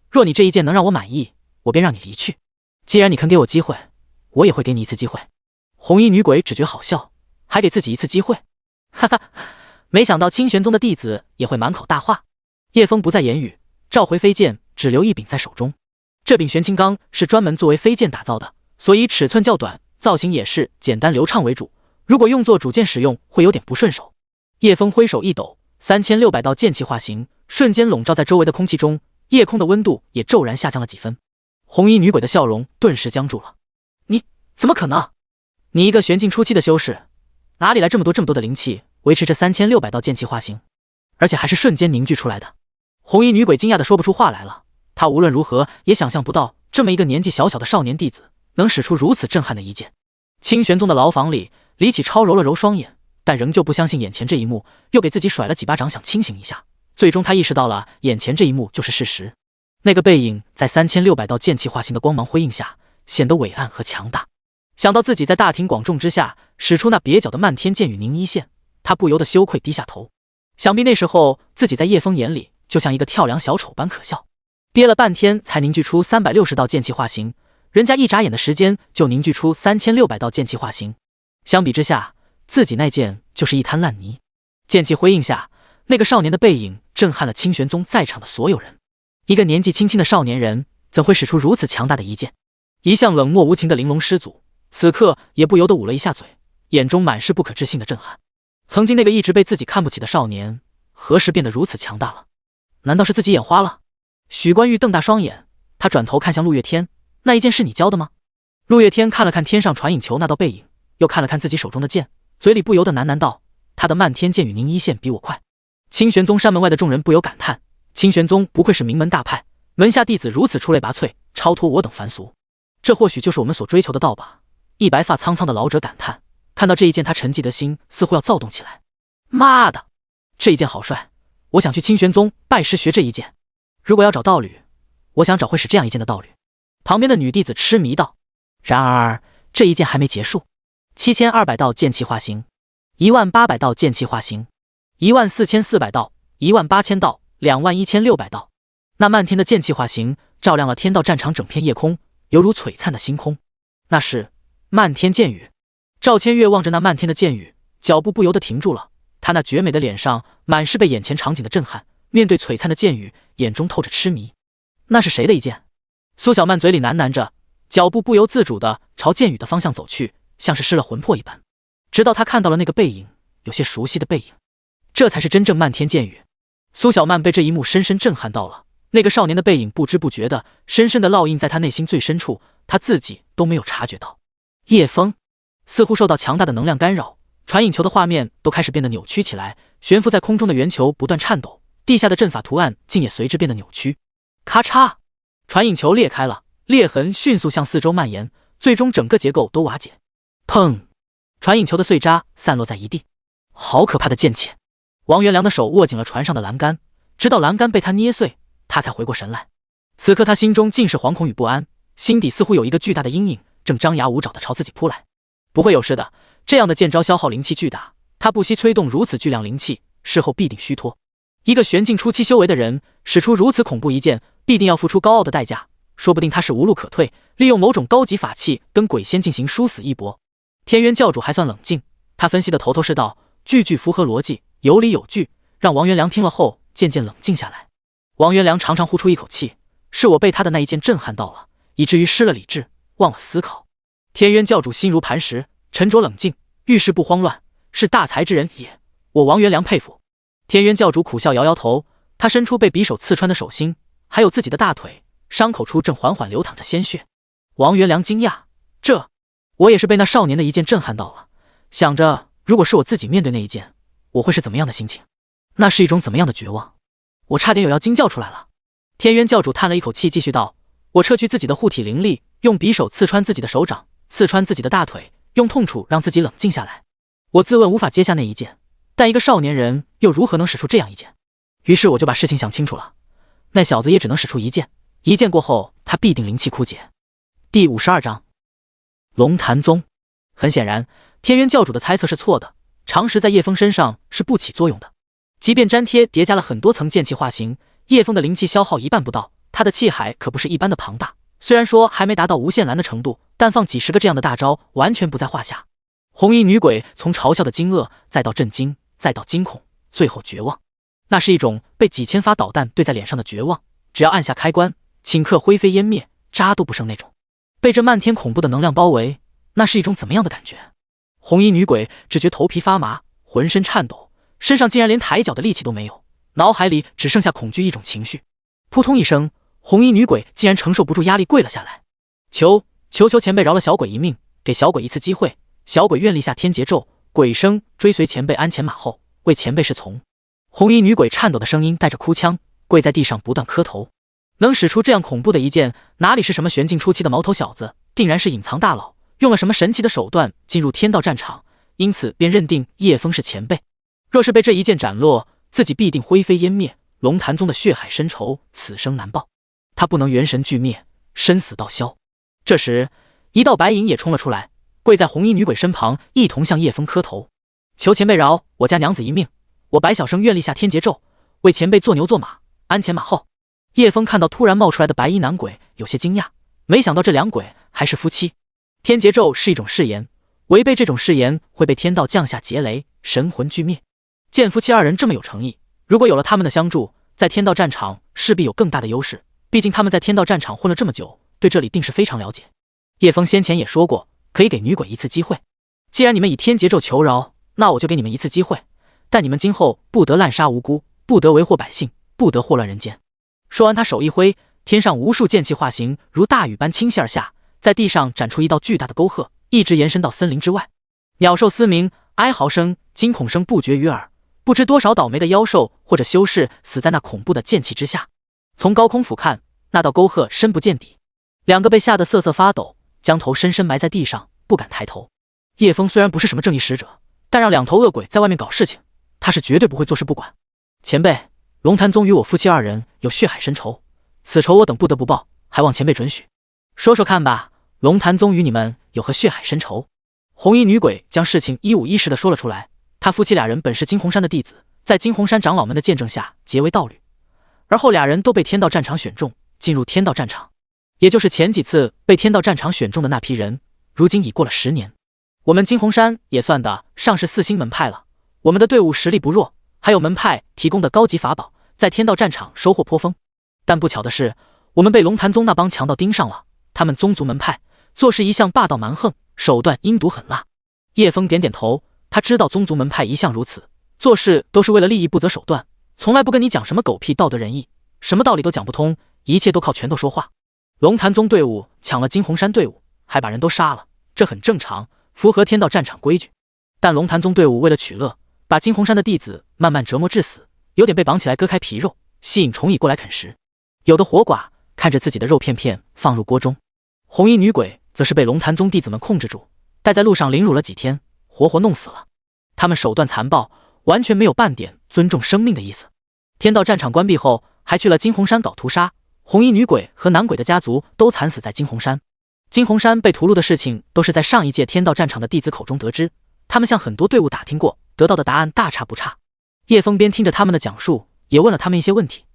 Speaker 1: 若你这一剑能让我满意，我便让你离去。既然你肯给我机会，我也会给你一次机会。红衣女鬼只觉好笑，还给自己一次机会，哈哈，没想到清玄宗的弟子也会满口大话。叶枫不再言语，召回飞剑，只留一柄在手中。这柄玄清钢是专门作为飞剑打造的，所以尺寸较短，造型也是简单流畅为主，如果用作主剑使用会有点不顺手。叶枫挥手一抖，3600道剑气化形瞬间笼罩在周围的空气中，夜空的温度也骤然下降了几分。红衣女鬼的笑容顿时僵住了。你怎么可能？你一个玄境初期的修士，哪里来这么多的灵气维持这3600道剑气化形，而且还是瞬间凝聚出来的？红衣女鬼惊讶的说不出话来了，她无论如何也想象不到这么一个年纪小小的少年弟子能使出如此震撼的一剑。清玄宗的牢房里，李启超揉了揉双眼，但仍旧不相信眼前这一幕，又给自己甩了几巴掌想清醒一下。最终他意识到了眼前这一幕就是事实。那个背影在3600道剑气化形的光芒辉映下显得伟岸和强大。想到自己在大庭广众之下使出那蹩脚的漫天剑雨凝一线，他不由得羞愧低下头。想必那时候自己在叶枫眼里就像一个跳梁小丑般可笑，憋了半天才凝聚出360道剑气化形，人家一眨眼的时间就凝聚出3600道剑气化形。相比之下，自己那剑就是一滩烂泥。剑气辉映下，那个少年的背影震撼了清玄宗在场的所有人。一个年纪轻轻的少年人怎会使出如此强大的一剑？一向冷漠无情的玲珑师祖此刻也不由得捂了一下嘴，眼中满是不可置信的震撼。曾经那个一直被自己看不起的少年，何时变得如此强大了？难道是自己眼花了？许冠玉瞪大双眼，他转头看向陆月天，那一剑是你教的吗？陆月天看了看天上传影球那道背影，又看了看自己手中的剑，嘴里不由得喃喃道：他的漫天剑雨凝一线比我快。清玄宗山门外的众人不由感叹，清玄宗不愧是名门大派，门下弟子如此出类拔萃，超脱我等凡俗，这或许就是我们所追求的道吧。一白发苍苍的老者感叹，看到这一剑他沉寂的心似乎要躁动起来。妈的，这一剑好帅，我想去清玄宗拜师学这一剑。如果要找道侣，我想找会使这样一剑的道侣。旁边的女弟子痴迷道。然而这一剑还没结束，7200道剑气化形，1800道剑气化形，14400道，18000道，21600道。那漫天的剑气化形照亮了天道战场整片夜空，犹如璀璨的星空。那是漫天剑雨。赵千月望着那漫天的剑雨，脚步不由得停住了。他那绝美的脸上满是被眼前场景的震撼，面对璀璨的剑雨，眼中透着痴迷。那是谁的一剑？苏小曼嘴里喃喃着，脚步不由自主地朝剑雨的方向走去，像是失了魂魄一般。直到他看到了那个背影，有些熟悉的背影，这才是真正漫天剑雨。苏小曼被这一幕深深震撼到了，那个少年的背影不知不觉的深深的烙印在他内心最深处，他自己都没有察觉到。叶枫似乎受到强大的能量干扰，传影球的画面都开始变得扭曲起来，悬浮在空中的圆球不断颤抖，地下的阵法图案竟也随之变得扭曲。咔嚓，传影球裂开了，裂痕迅速向四周蔓延，最终整个结构都瓦解。砰！传影球的碎渣散落在一地。好可怕的剑气！王元良的手握紧了船上的栏杆，直到栏杆被他捏碎，他才回过神来。此刻他心中尽是惶恐与不安，心底似乎有一个巨大的阴影正张牙舞爪地朝自己扑来。不会有事的，这样的剑招消耗灵气巨大，他不惜催动如此巨量灵气，事后必定虚脱。一个玄境初期修为的人使出如此恐怖一剑，必定要付出高傲的代价，说不定他是无路可退，利用某种高级法器跟鬼仙进行殊死一搏。天渊教主还算冷静，他分析的头头是道，句句符合逻辑，有理有据，让王元良听了后渐渐冷静下来。王元良长长呼出一口气，是我被他的那一剑震撼到了，以至于失了理智，忘了思考。天渊教主心如磐石，沉着冷静，遇事不慌乱，是大才之人也，我王元良佩服。天渊教主苦笑摇摇头，他伸出被匕首刺穿的手心，还有自己的大腿，伤口处正缓缓流淌着鲜血。王元良惊讶，我也是被那少年的一剑震撼到了，想着如果是我自己面对那一剑，我会是怎么样的心情？那是一种怎么样的绝望？我差点有要惊叫出来了。天渊教主叹了一口气，继续道：我撤去自己的护体灵力，用匕首刺穿自己的手掌，刺穿自己的大腿，用痛楚让自己冷静下来。我自问无法接下那一剑，但一个少年人又如何能使出这样一剑？于是我就把事情想清楚了，那小子也只能使出一剑，一剑过后他必定灵气枯竭。第52章龙潭宗。很显然，天渊教主的猜测是错的，常识在叶枫身上是不起作用的。即便粘贴叠加了很多层剑气化形，叶枫的灵气消耗一半不到，他的气海可不是一般的庞大。虽然说还没达到无限蓝的程度，但放几十个这样的大招完全不在话下。红衣女鬼从嘲笑的惊愕，再到震惊，再到惊恐，最后绝望。那是一种被几千发导弹对在脸上的绝望，只要按下开关，顷刻灰飞烟灭，渣都不剩那种。被这漫天恐怖的能量包围，那是一种怎么样的感觉？红衣女鬼只觉头皮发麻，浑身颤抖，身上竟然连抬脚的力气都没有，脑海里只剩下恐惧一种情绪。扑通一声，红衣女鬼竟然承受不住压力跪了下来，求前辈饶了小鬼一命，给小鬼一次机会。小鬼愿立下天劫咒，鬼声追随前辈鞍前马后，为前辈是从。红衣女鬼颤抖的声音带着哭腔，跪在地上不断磕头。能使出这样恐怖的一剑，哪里是什么玄境初期的毛头小子，定然是隐藏大佬，用了什么神奇的手段进入天道战场，因此便认定叶枫是前辈。若是被这一剑斩落，自己必定灰飞烟灭，龙潭宗的血海深仇此生难报，他不能元神俱灭，生死道消。这时一道白影也冲了出来，跪在红衣女鬼身旁，一同向叶枫磕头，求前辈饶我家娘子一命，我白小生愿立下天劫咒，为前辈做牛做马，鞍前马后。叶枫看到突然冒出来的白衣男鬼，有些惊讶，没想到这两鬼还是夫妻。天劫咒是一种誓言，违背这种誓言会被天道降下劫雷，神魂俱灭。见夫妻二人这么有诚意，如果有了他们的相助，在天道战场势必有更大的优势，毕竟他们在天道战场混了这么久，对这里定是非常了解。叶枫先前也说过，可以给女鬼一次机会，既然你们以天劫咒求饶，那我就给你们一次机会，但你们今后不得滥杀无辜，不得为祸百姓，不得祸乱人间。说完，他手一挥，天上无数剑气化形，如大雨般倾泻而下，在地上展出一道巨大的沟壑，一直延伸到森林之外。鸟兽嘶鸣，哀嚎声、惊恐声不绝于耳，不知多少倒霉的妖兽或者修士死在那恐怖的剑气之下。从高空俯瞰，那道沟壑深不见底，两个被吓得瑟瑟发抖，将头深深埋在地上，不敢抬头。叶枫虽然不是什么正义使者，但让两头恶鬼在外面搞事情，他是绝对不会坐视不管。前辈，龙潭宗与我夫妻二人有血海深仇，此仇我等不得不报，还望前辈准许。说说看吧，龙潭宗与你们有何血海深仇？红衣女鬼将事情一五一十的说了出来。她夫妻俩人本是金红山的弟子，在金红山长老们的见证下结为道侣，而后俩人都被天道战场选中，进入天道战场，也就是前几次被天道战场选中的那批人，如今已过了10年。我们金红山也算得上是4星门派了，我们的队伍实力不弱，还有门派提供的高级法宝，在天道战场收获颇丰。但不巧的是，我们被龙潭宗那帮强盗盯上了，他们宗族门派做事一向霸道蛮横，手段阴毒狠辣。叶枫点点头，他知道宗族门派一向如此，做事都是为了利益不择手段，从来不跟你讲什么狗屁道德仁义，什么道理都讲不通，一切都靠拳头说话。龙潭宗队伍抢了金红山队伍，还把人都杀了，这很正常，符合天道战场规矩。但龙潭宗队伍为了取乐，把金红山的弟子慢慢折磨致死，有点被绑起来割开皮肉，吸引虫蚁过来啃食。有的活寡看着自己的肉片片放入锅中，红衣女鬼则是被龙潭宗弟子们控制住，带在路上凌辱了几天，活活弄死了。他们手段残暴，完全没有半点尊重生命的意思。天道战场关闭后，还去了金红山搞屠杀，红衣女鬼和男鬼的家族都惨死在金红山。金红山被屠戮的事情都是在上一届天道战场的弟子口中得知，他们向很多队伍打听过，得到的答案大差不差。叶枫边听着他们的讲述，也问了他们一些问题。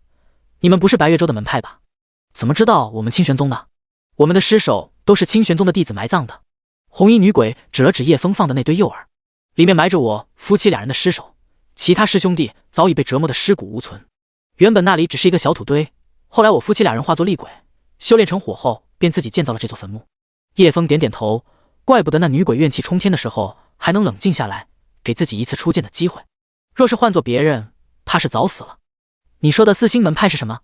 Speaker 1: 你们不是白月州的门派吧？怎么知道我们清玄宗的？我们的尸首都是清玄宗的弟子埋葬的。红衣女鬼指了指叶枫放的那堆诱饵，里面埋着我夫妻俩人的尸首，其他师兄弟早已被折磨得尸骨无存。原本那里只是一个小土堆，后来我夫妻俩人化作厉鬼，修炼成火后，便自己建造了这座坟墓。叶枫点点头，怪不得那女鬼怨气冲天的时候还能冷静下来，给自己一次出剑的机会。若是换做别人，怕是早死了。你说的4星门派是什么？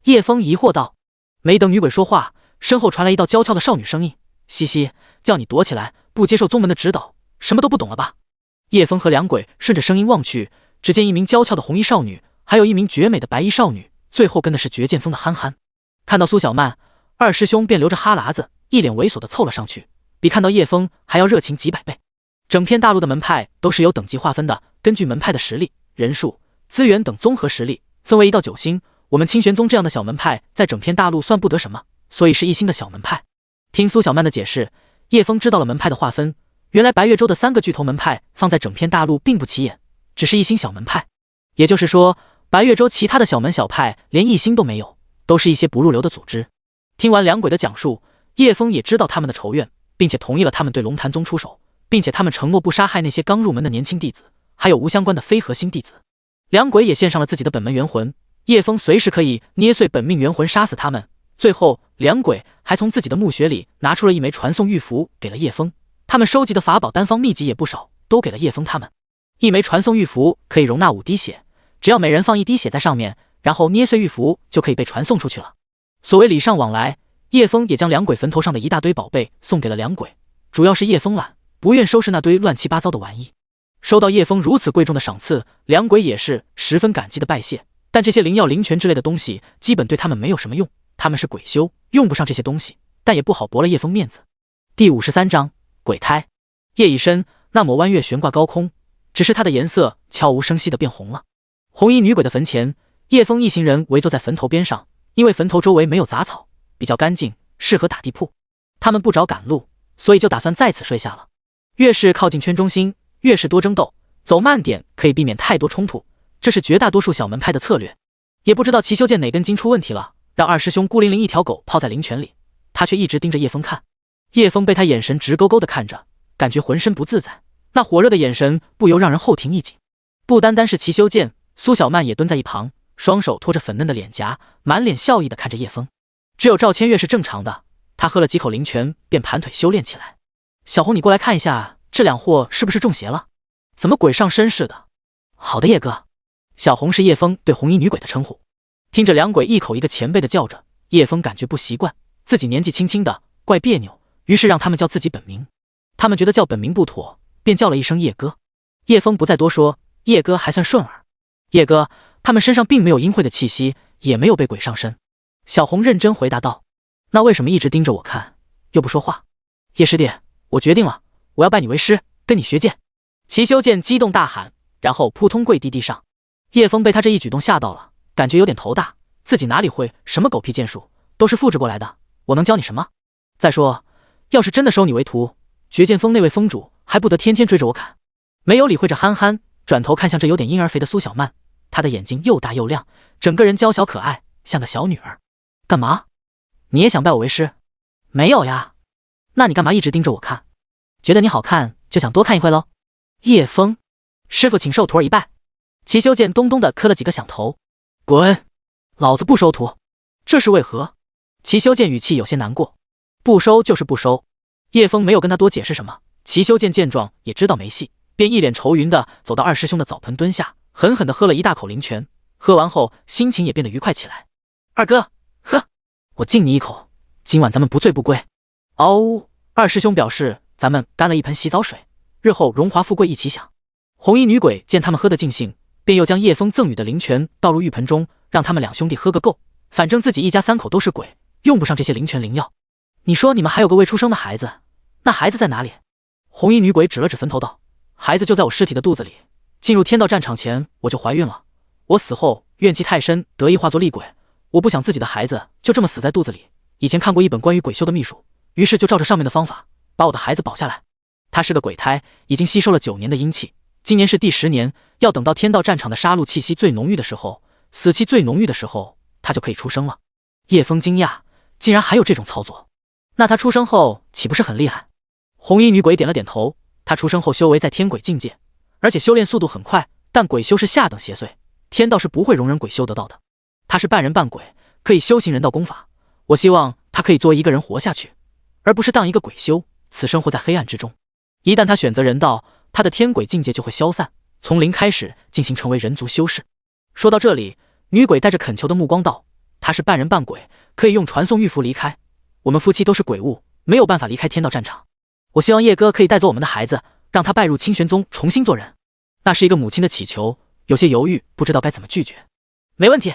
Speaker 1: 叶枫疑惑道。没等女鬼说话，身后传来一道娇俏的少女声音：西西，叫你躲起来，不接受宗门的指导，什么都不懂了吧？叶枫和两鬼顺着声音望去，只见一名娇俏的红衣少女，还有一名绝美的白衣少女，最后跟的是绝剑锋的憨憨。看到苏小曼，二师兄便流着哈喇子，一脸猥琐的凑了上去，比看到叶枫还要热情几百倍。整片大陆的门派都是有等级划分的，根据门派的实力、人数、资源等综合实力，分为1到9星。我们清玄宗这样的小门派在整片大陆算不得什么，所以是1星的小门派。听苏小曼的解释，叶枫知道了门派的划分。原来白月州的3个巨头门派放在整片大陆并不起眼，只是1星小门派。也就是说，白月州其他的小门小派连1星都没有，都是一些不入流的组织。听完两鬼的讲述，叶枫也知道他们的仇怨，并且同意了他们对龙潭宗出手，并且他们承诺不杀害那些刚入门的年轻弟子，还有无相关的非核心弟子。两鬼也献上了自己的本门元魂，叶枫随时可以捏碎本命元魂杀死他们。最后两鬼还从自己的墓穴里拿出了一枚传送玉符给了叶枫，他们收集的法宝丹方秘籍也不少，都给了叶枫他们。一枚传送玉符可以容纳5滴血，只要每人放1滴血在上面，然后捏碎玉符就可以被传送出去了。所谓礼尚往来，叶枫也将两鬼坟头上的一大堆宝贝送给了两鬼，主要是叶枫懒，不愿收拾那堆乱七八糟的玩意。收到叶枫如此贵重的赏赐，两鬼也是十分感激的拜谢。但这些灵药灵泉之类的东西基本对他们没有什么用，他们是鬼修，用不上这些东西，但也不好驳了叶枫面子。第53章鬼胎。夜已深，那抹弯月悬挂高空，只是它的颜色悄无声息地变红了。红衣女鬼的坟前，叶枫一行人围坐在坟头边上，因为坟头周围没有杂草，比较干净，适合打地铺。他们不找赶路，所以就打算在此睡下了。越是靠近圈中心，越是多争斗，走慢点可以避免太多冲突，这是绝大多数小门派的策略。也不知道齐修剑哪根筋出问题了，让二师兄孤零零一条狗泡在灵泉里，他却一直盯着叶枫看。叶枫被他眼神直勾勾地看着，感觉浑身不自在，那火热的眼神不由让人后庭一紧。不单单是齐修剑，苏小曼也蹲在一旁，双手托着粉嫩的脸颊，满脸笑意地看着叶枫。只有赵千月是正常的，他喝了几口灵泉便盘腿修炼起来。小红，你过来看一下，这两货是不是中邪了？怎么鬼上身似的？好的，叶哥。小红是叶枫对红衣女鬼的称呼。听着两鬼一口一个前辈的叫着，叶枫感觉不习惯，自己年纪轻轻的，怪别扭，于是让他们叫自己本名。他们觉得叫本名不妥，便叫了一声叶哥。叶枫不再多说，叶哥还算顺耳。叶哥，他们身上并没有阴晦的气息，也没有被鬼上身。小红认真回答道：那为什么一直盯着我看，又不说话？叶师弟，我决定了，我要拜你为师，跟你学剑。齐修剑激动大喊，然后扑通跪地上。叶枫被他这一举动吓到了，感觉有点头大，自己哪里会什么狗屁剑术，都是复制过来的，我能教你什么？再说，要是真的收你为徒，绝剑峰那位峰主还不得天天追着我砍？没有理会着憨憨，转头看向这有点婴儿肥的苏小曼，她的眼睛又大又亮，整个人娇小可爱，像个小女儿。干嘛？你也想拜我为师？没有呀。那你干嘛一直盯着我看？觉得你好看就想多看一会喽？叶枫，师傅请受徒儿一拜。齐修剑咚咚的磕了几个响头。滚！老子不收徒。这是为何？齐修剑语气有些难过。不收就是不收。叶枫没有跟他多解释什么。齐修剑见状也知道没戏，便一脸愁云的走到二师兄的澡盆蹲下，狠狠的喝了一大口灵泉。喝完后心情也变得愉快起来。二哥，喝，我敬你一口，今晚咱们不醉不归。嗷呜！二师兄表示咱们干了一盆洗澡水，日后荣华富贵一起享。红衣女鬼见他们喝得尽兴，便又将叶枫赠予的灵泉倒入浴盆中，让他们两兄弟喝个够。反正自己一家3口都是鬼，用不上这些灵泉灵药。你说你们还有个未出生的孩子，那孩子在哪里？红衣女鬼指了指坟头道：孩子就在我尸体的肚子里，进入天道战场前我就怀孕了，我死后怨气太深，得意化作厉鬼，我不想自己的孩子就这么死在肚子里。以前看过一本关于鬼修的秘术，于是就照着上面的方法把我的孩子保下来。他是个鬼胎，已经吸收了9年的阴气，今年是第10年，要等到天道战场的杀戮气息最浓郁的时候，死气最浓郁的时候，他就可以出生了。叶枫惊讶，竟然还有这种操作，那他出生后岂不是很厉害？红衣女鬼点了点头，他出生后修为在天鬼境界，而且修炼速度很快，但鬼修是下等邪祟，天道是不会容忍鬼修得到的。他是半人半鬼，可以修行人道功法，我希望他可以作为一个人活下去，而不是当一个鬼修，此生活在黑暗之中。一旦他选择人道，他的天鬼境界就会消散，从零开始进行成为人族修士。说到这里，女鬼带着恳求的目光道：他是半人半鬼，可以用传送玉符离开，我们夫妻都是鬼物，没有办法离开天道战场。我希望叶哥可以带走我们的孩子，让他拜入清玄宗，重新做人。那是一个母亲的祈求，有些犹豫，不知道该怎么拒绝。没问题。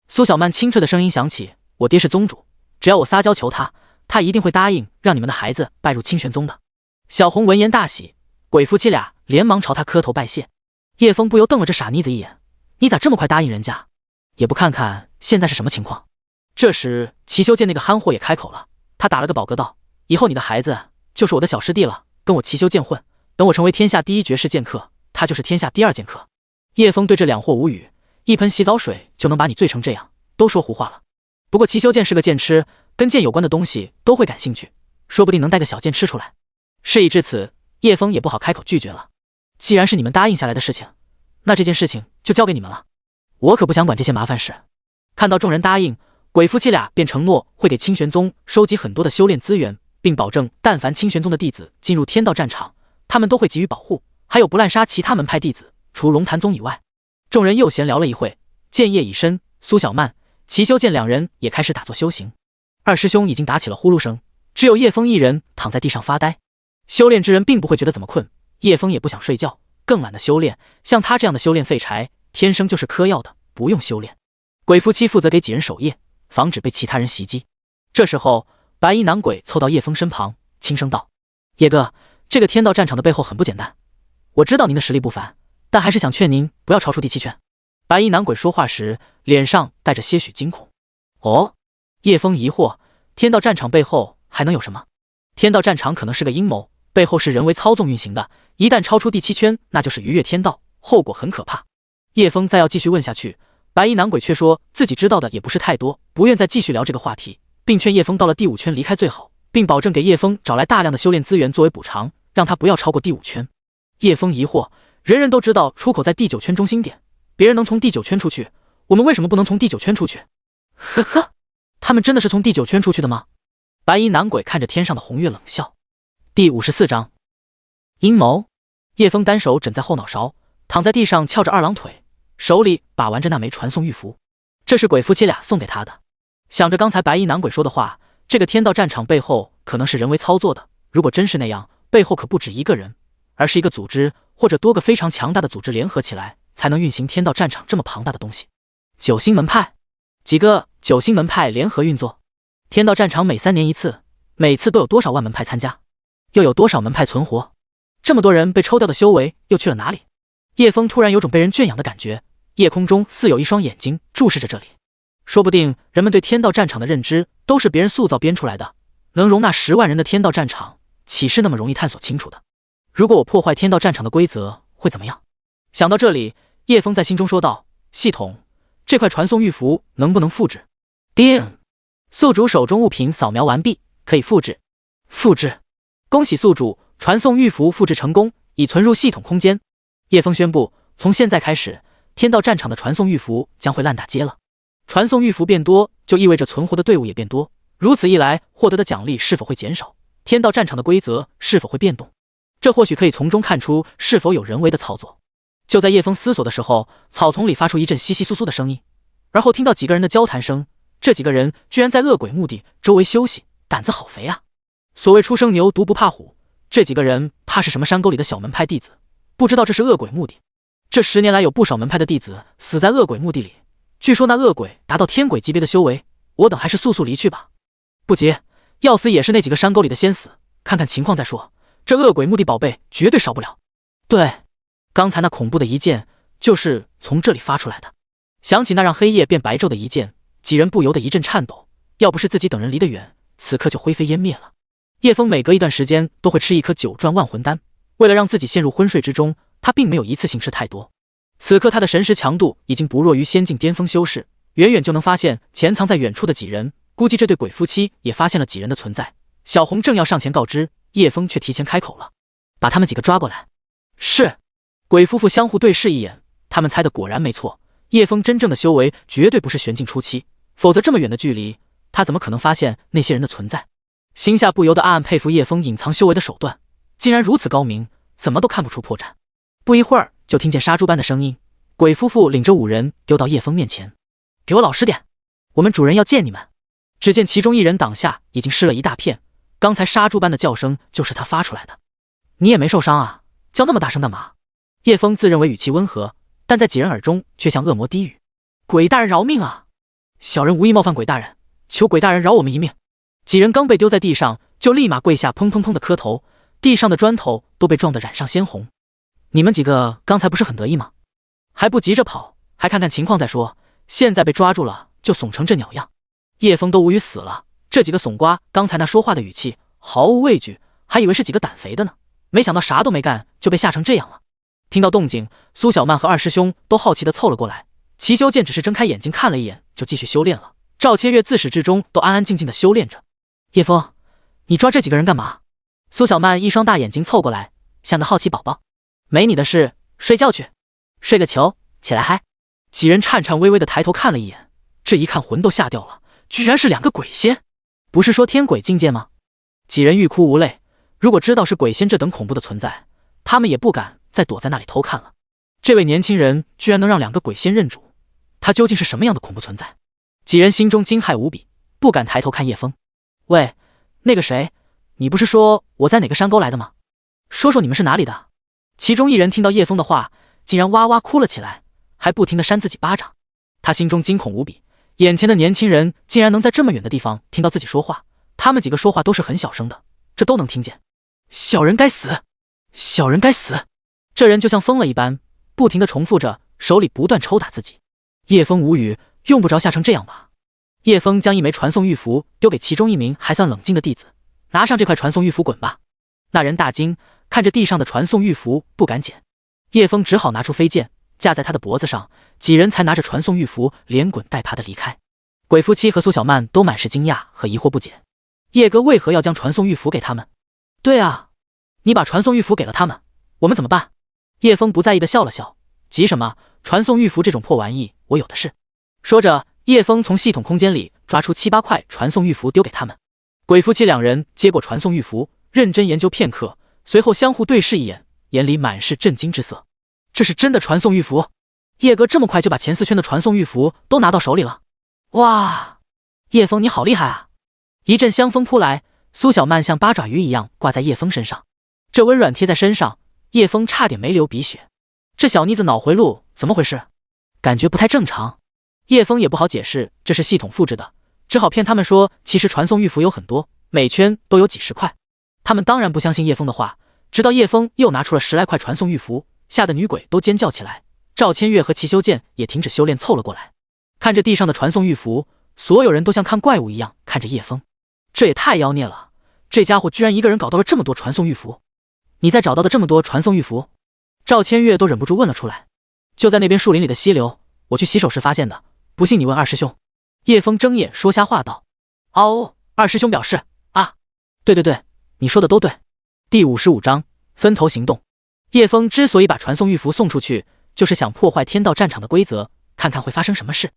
Speaker 1: 苏小曼清脆的声音响起：我爹是宗主，只要我撒娇求他，他一定会答应让你们的孩子拜入清玄宗的。小红闻言大喜，鬼夫妻俩连忙朝他磕头拜谢。叶枫不由瞪了这傻妮子一眼：你咋这么快答应人家？也不看看现在是什么情况？这时齐修剑那个憨货也开口了，他打了个饱嗝道：以后你的孩子就是我的小师弟了，跟我齐修剑混，等我成为天下第1绝世剑客，他就是天下第2剑客。叶枫对这两货无语，一盆洗澡水就能把你醉成这样，都说胡话了。不过齐修剑是个剑痴，跟剑有关的东西都会感兴趣，说不定能带个小剑痴出来。事已至此，叶枫也不好开口拒绝了。既然是你们答应下来的事情，那这件事情就交给你们了，我可不想管这些麻烦事。看到众人答应，鬼夫妻俩便承诺会给清玄宗收集很多的修炼资源，并保证但凡清玄宗的弟子进入天道战场，他们都会给予保护，还有不滥杀其他门派弟子，除龙潭宗以外。众人又闲聊了一会，见夜已深，苏小曼、齐修剑两人也开始打坐修行。二师兄已经打起了呼噜声，只有叶枫一人躺在地上发呆。修炼之人并不会觉得怎么困，叶枫也不想睡觉，更懒得修炼。像他这样的修炼废柴，天生就是嗑药的，不用修炼。鬼夫妻负责给几人守夜，防止被其他人袭击。这时候，白衣男鬼凑到叶枫身旁，轻声道：“叶哥，这个天道战场的背后很不简单。我知道您的实力不凡，但还是想劝您不要超出第7圈。”白衣男鬼说话时，脸上带着些许惊恐。哦，叶枫疑惑，天道战场背后还能有什么？天道战场可能是个阴谋，背后是人为操纵运行的，一旦超出第7圈，那就是逾越天道，后果很可怕。叶枫再要继续问下去，白衣男鬼却说自己知道的也不是太多，不愿再继续聊这个话题，并劝叶枫到了第5圈离开最好，并保证给叶枫找来大量的修炼资源作为补偿，让他不要超过第5圈。叶枫疑惑，人人都知道出口在第9圈中心点，别人能从第9圈出去，我们为什么不能从第9圈出去？呵呵，他们真的是从第9圈出去的吗？白衣男鬼看着天上的红月冷笑。第54章阴谋。叶枫单手枕在后脑勺，躺在地上翘着二郎腿，手里把玩着那枚传送玉符，这是鬼夫妻俩送给他的。想着刚才白衣男鬼说的话，这个天道战场背后可能是人为操作的，如果真是那样，背后可不止一个人，而是一个组织或者多个非常强大的组织联合起来，才能运行天道战场这么庞大的东西。9星门派，几个9星门派联合运作，天道战场每3年一次，每次都有多少万门派参加，又有多少门派存活？这么多人被抽掉的修为又去了哪里？叶枫突然有种被人圈养的感觉，夜空中似有一双眼睛注视着这里。说不定人们对天道战场的认知都是别人塑造编出来的，能容纳10万人的天道战场岂是那么容易探索清楚的？如果我破坏天道战场的规则会怎么样？想到这里，叶枫在心中说道：系统，这块传送玉符能不能复制？叮，宿主手中物品扫描完毕，可以复制。复制，恭喜宿主，传送玉符复制成功，已存入系统空间。叶枫宣布，从现在开始，天道战场的传送玉符将会烂大街了。传送玉符变多，就意味着存活的队伍也变多，如此一来，获得的奖励是否会减少？天道战场的规则是否会变动？这或许可以从中看出是否有人为的操作。就在叶枫思索的时候，草丛里发出一阵窸窸窣窣的声音，而后听到几个人的交谈声。这几个人居然在恶鬼墓地周围休息，胆子好肥啊！所谓初生牛犊不怕虎，这几个人怕是什么山沟里的小门派弟子，不知道这是恶鬼墓地。这10年来有不少门派的弟子死在恶鬼墓地里，据说那恶鬼达到天鬼级别的修为，我等还是速速离去吧。不急，要死也是那几个山沟里的先死，看看情况再说。这恶鬼墓地宝贝绝对少不了。对，刚才那恐怖的一剑就是从这里发出来的。想起那让黑夜变白昼的一剑，几人不由得一阵颤抖，要不是自己等人离得远，此刻就灰飞烟灭了。叶枫每隔一段时间都会吃一颗9转万魂丹，为了让自己陷入昏睡之中，他并没有一次性吃太多。此刻他的神识强度已经不弱于仙境巅峰修士，远远就能发现潜藏在远处的几人，估计这对鬼夫妻也发现了几人的存在。小红正要上前告知，叶枫却提前开口了：把他们几个抓过来。是。鬼夫妇相互对视一眼，他们猜的果然没错，叶枫真正的修为绝对不是玄境初期，否则这么远的距离，他怎么可能发现那些人的存在？心下不由得暗暗佩服叶枫隐藏修为的手段，竟然如此高明，怎么都看不出破绽。不一会儿，就听见杀猪般的声音，鬼夫妇领着5人丢到叶枫面前：给我老实点，我们主人要见你们。只见其中一人挡下已经湿了一大片，刚才杀猪般的叫声就是他发出来的。你也没受伤啊，叫那么大声干嘛？叶枫自认为语气温和，但在几人耳中却像恶魔低语：鬼大人饶命啊！小人无意冒犯鬼大人，求鬼大人饶我们一命。几人刚被丢在地上，就立马跪下，砰砰砰的磕头，地上的砖头都被撞得染上鲜红。你们几个刚才不是很得意吗？还不急着跑，还看看情况再说，现在被抓住了就怂成这鸟样。叶枫都无语死了，这几个怂瓜刚才那说话的语气毫无畏惧，还以为是几个胆肥的呢，没想到啥都没干就被吓成这样了。听到动静，苏小曼和二师兄都好奇地凑了过来，齐修剑只是睁开眼睛看了一眼就继续修炼了，赵切月自始至终都安安静静地修炼着。叶枫，你抓这几个人干嘛？苏小曼一双大眼睛凑过来，像个好奇宝宝。没你的事，睡觉去。睡个球，起来嗨。几人颤颤巍巍地抬头看了一眼，这一看魂都吓掉了，居然是2个鬼仙，不是说天鬼境界吗？几人欲哭无泪，如果知道是鬼仙这等恐怖的存在，他们也不敢再躲在那里偷看了。这位年轻人居然能让2个鬼仙认主，他究竟是什么样的恐怖存在？几人心中惊骇无比，不敢抬头看叶枫。喂，那个谁，你不是说我在哪个山沟来的吗？说说你们是哪里的？其中一人听到叶枫的话，竟然哇哇哭了起来，还不停地扇自己巴掌。他心中惊恐无比，眼前的年轻人竟然能在这么远的地方听到自己说话，他们几个说话都是很小声的，这都能听见。小人该死，小人该死！这人就像疯了一般，不停地重复着，手里不断抽打自己。叶枫无语，用不着吓成这样吧。叶枫将一枚传送玉符丢给其中一名还算冷静的弟子，拿上这块传送玉符滚吧。那人大惊，看着地上的传送玉符不敢捡。叶枫只好拿出飞剑架在他的脖子上，几人才拿着传送玉符连滚带爬的离开。鬼夫妻和苏小曼都满是惊讶和疑惑不解，叶哥为何要将传送玉符给他们？对啊，你把传送玉符给了他们，我们怎么办？叶枫不在意的笑了笑，急什么？传送玉符这种破玩意我有的是。说着，叶枫从系统空间里抓出7、8块传送玉符丢给他们。鬼夫妻2人接过传送玉符，认真研究片刻，随后相互对视一眼，眼里满是震惊之色。这是真的传送玉符？叶哥这么快就把前4圈的传送玉符都拿到手里了？哇，叶枫你好厉害啊！一阵香风扑来，苏小曼像八爪鱼一样挂在叶枫身上，这温软贴在身上，叶枫差点没流鼻血。这小妮子脑回路怎么回事？感觉不太正常。叶枫也不好解释这是系统复制的，只好骗他们说其实传送玉符有很多，每圈都有几10块。他们当然不相信叶枫的话，直到叶枫又拿出了10来块传送玉符，吓得女鬼都尖叫起来。赵千月和齐修剑也停止修炼凑了过来，看着地上的传送玉符，所有人都像看怪物一样看着叶枫。这也太妖孽了，这家伙居然一个人搞到了这么多传送玉符。你在找到的这么多传送玉符？赵千月都忍不住问了出来。就在那边树林里的溪流，我去洗手时发现的，不信你问二师兄。叶枫睁眼说瞎话道。哦，二师兄表示啊，对对对，你说的都对。第55章分头行动。叶枫之所以把传送玉符送出去，就是想破坏天道战场的规则，看看会发生什么事。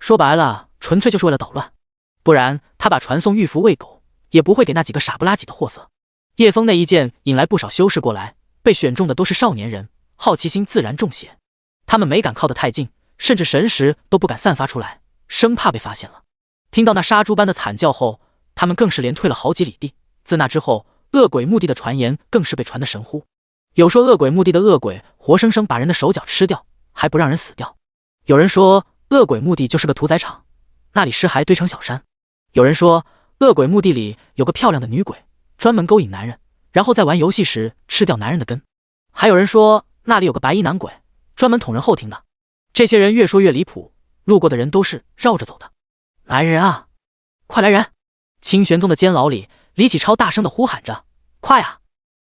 Speaker 1: 说白了，纯粹就是为了捣乱。不然他把传送玉符喂狗，也不会给那几个傻不拉几的货色。叶枫那一剑引来不少修士过来，被选中的都是少年人，好奇心自然中邪。他们没敢靠得太近，甚至神识都不敢散发出来，生怕被发现了。听到那杀猪般的惨叫后，他们更是连退了好几里地。自那之后，恶鬼墓地的传言更是被传得神乎。有说恶鬼墓地的恶鬼活生生把人的手脚吃掉，还不让人死掉。有人说恶鬼墓地就是个屠宰场，那里尸骸堆成小山。有人说恶鬼墓地里有个漂亮的女鬼，专门勾引男人，然后在玩游戏时吃掉男人的根。还有人说那里有个白衣男鬼，专门捅人后庭的。这些人越说越离谱，路过的人都是绕着走的。来人啊，快来人！清玄宗的监牢里，李启超大声地呼喊着：快啊，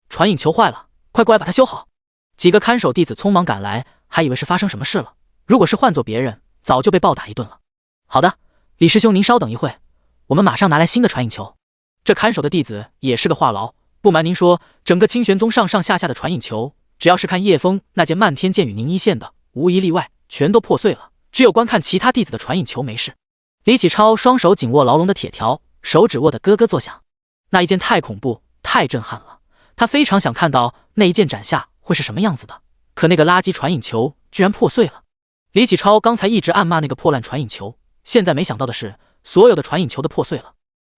Speaker 1: 传引球坏了，快过来把它修好。几个看守弟子匆忙赶来，还以为是发生什么事了，如果是换做别人，早就被暴打一顿了。好的，李师兄您稍等一会，我们马上拿来新的传引球。这看守的弟子也是个话痨，不瞒您说，整个清玄宗上上下下的传引球，只要是看叶枫那件漫天剑与宁一线的，无一例外全都破碎了，只有观看其他弟子的传引球没事。李启超双手紧握牢笼的铁条，手指握得咯咯作响。那一剑太恐怖，太震撼了，他非常想看到那一剑斩下会是什么样子的，可那个垃圾传引球居然破碎了。李启超刚才一直暗骂那个破烂传引球，现在没想到的是，所有的传引球都破碎了。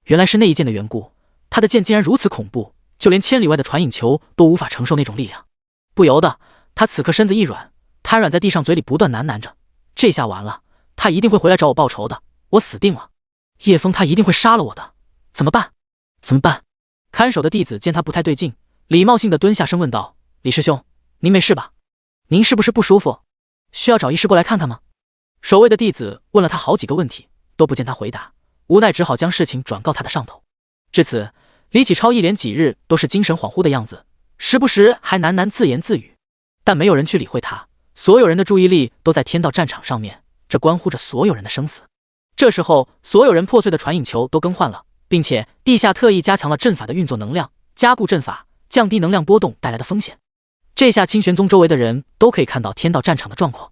Speaker 1: 原来是那一剑的缘故，他的剑竟然如此恐怖，就连千里外的传引球都无法承受那种力量。不由得他此刻身子一软，瘫软在地上，嘴里不断喃喃着：这下完了，他一定会回来找我报仇的，我死定了。叶枫他一定会杀了我的，怎么办？怎么办？看守的弟子见他不太对劲，礼貌性的蹲下身问道：李师兄，您没事吧？您是不是不舒服？需要找医师过来看看吗？守卫的弟子问了他好几个问题，都不见他回答，无奈只好将事情转告他的上头。至此，李启超一连几日都是精神恍惚的样子，时不时还喃喃自言自语，但没有人去理会他，所有人的注意力都在天道战场上面，这关乎着所有人的生死。这时候，所有人破碎的传引球都更换了，并且地下特意加强了阵法的运作能量，加固阵法，降低能量波动带来的风险。这下清玄宗周围的人都可以看到天道战场的状况。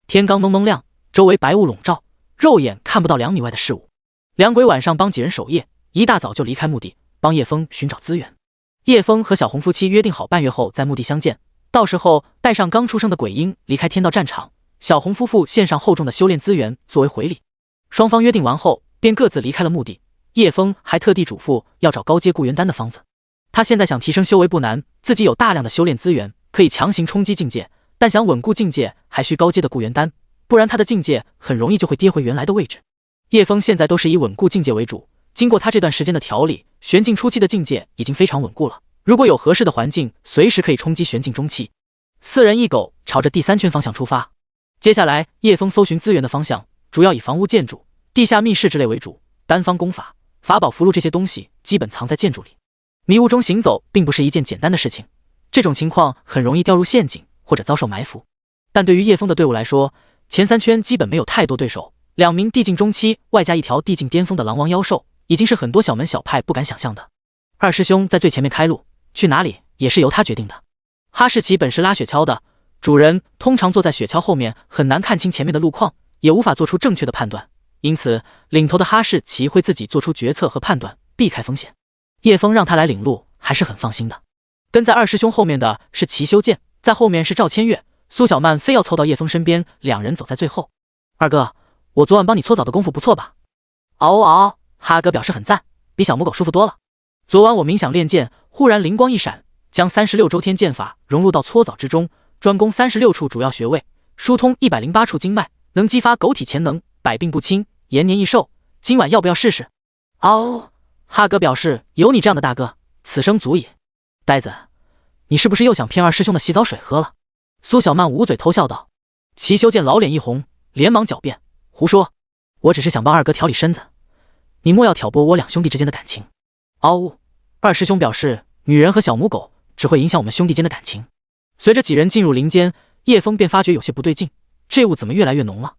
Speaker 1: 天刚蒙蒙亮，周围白雾笼罩，肉眼看不到2米外的事物。两鬼晚上帮几人守夜，一大早就离开墓地，帮叶枫寻找资源。叶枫和小红夫妻约定好半月后在墓地相见，到时候带上刚出生的鬼婴离开天道战场，小红夫妇献上厚重的修炼资源作为回礼。双方约定完后，便各自离开了墓地。叶枫还特地嘱咐要找高阶固元丹的方子。他现在想提升修为不难，自己有大量的修炼资源，可以强行冲击境界，但想稳固境界还需高阶的固元丹，不然他的境界很容易就会跌回原来的位置。叶枫现在都是以稳固境界为主，经过他这段时间的调理，玄境初期的境界已经非常稳固了。如果有合适的环境，随时可以冲击玄境中期。四人一狗朝着第3圈方向出发。接下来，叶枫搜寻资源的方向主要以房屋建筑、地下密室之类为主，丹方功法、法宝符箓这些东西基本藏在建筑里。迷雾中行走并不是一件简单的事情，这种情况很容易掉入陷阱或者遭受埋伏。但对于叶枫的队伍来说，前3圈基本没有太多对手，2名地境中期外加1条地境巅峰的狼王妖兽，已经是很多小门小派不敢想象的。二师兄在最前面开路，去哪里也是由他决定的。哈士奇本是拉雪橇的，主人通常坐在雪橇后面，很难看清前面的路况，也无法做出正确的判断，因此领头的哈士奇会自己做出决策和判断，避开风险。叶枫让他来领路，还是很放心的。跟在二师兄后面的是齐修剑，在后面是赵千月，苏小曼非要凑到叶枫身边，2人走在最后。二哥，我昨晚帮你搓澡的功夫不错吧？嗷嗷，哈哥表示很赞，比小母狗舒服多了。昨晚我冥想练剑，忽然灵光一闪，将36周天剑法融入到搓澡之中，专攻36处主要穴位，疏通108处经脉，能激发狗体潜能，百病不侵，延年益寿。今晚要不要试试？嗷，哈哥表示有你这样的大哥，此生足矣。呆子，你是不是又想骗二师兄的洗澡水喝了？苏小曼捂嘴偷笑道。齐修剑老脸一红，连忙狡辩，胡说，我只是想帮二哥调理身子，你莫要挑拨我2兄弟之间的感情。嗷呜，二师兄表示女人和小母狗只会影响我们兄弟间的感情。随着几人进入林间，叶枫便发觉有些不对劲，这雾怎么越来越浓了？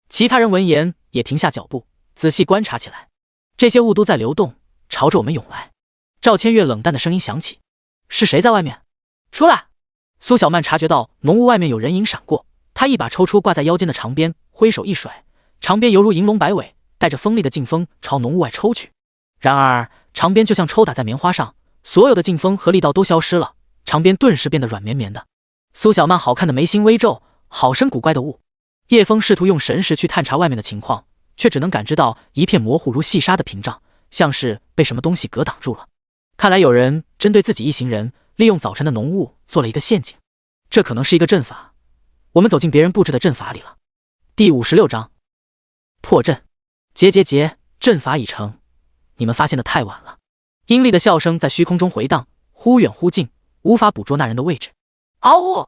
Speaker 1: 其他人闻言也停下脚步，仔细观察起来。这些雾都在流动，朝着我们涌来。赵千月冷淡的声音响起：“是谁在外面？出来！”苏小曼察觉到浓雾外面有人影闪过，她一把抽出挂在腰间的长鞭，挥手一甩，长鞭犹如银龙摆尾，带着锋利的劲风朝浓雾外抽去。然而长鞭就像抽打在棉花上，所有的劲风和力道都消失了，长鞭顿时变得软绵绵的。苏小曼好看的眉心微皱，好生古怪的雾。叶枫试图用神识去探查外面的情况，却只能感知到一片模糊如细沙的屏障，像是被什么东西隔挡住了。看来有人针对自己一行人，利用早晨的浓雾做了一个陷阱。这可能是一个阵法，我们走进别人布置的阵法里了。第56章破阵。结，阵法已成，你们发现的太晚了。阴厉的笑声在虚空中回荡，忽远忽近，无法捕捉那人的位置。嗷呜！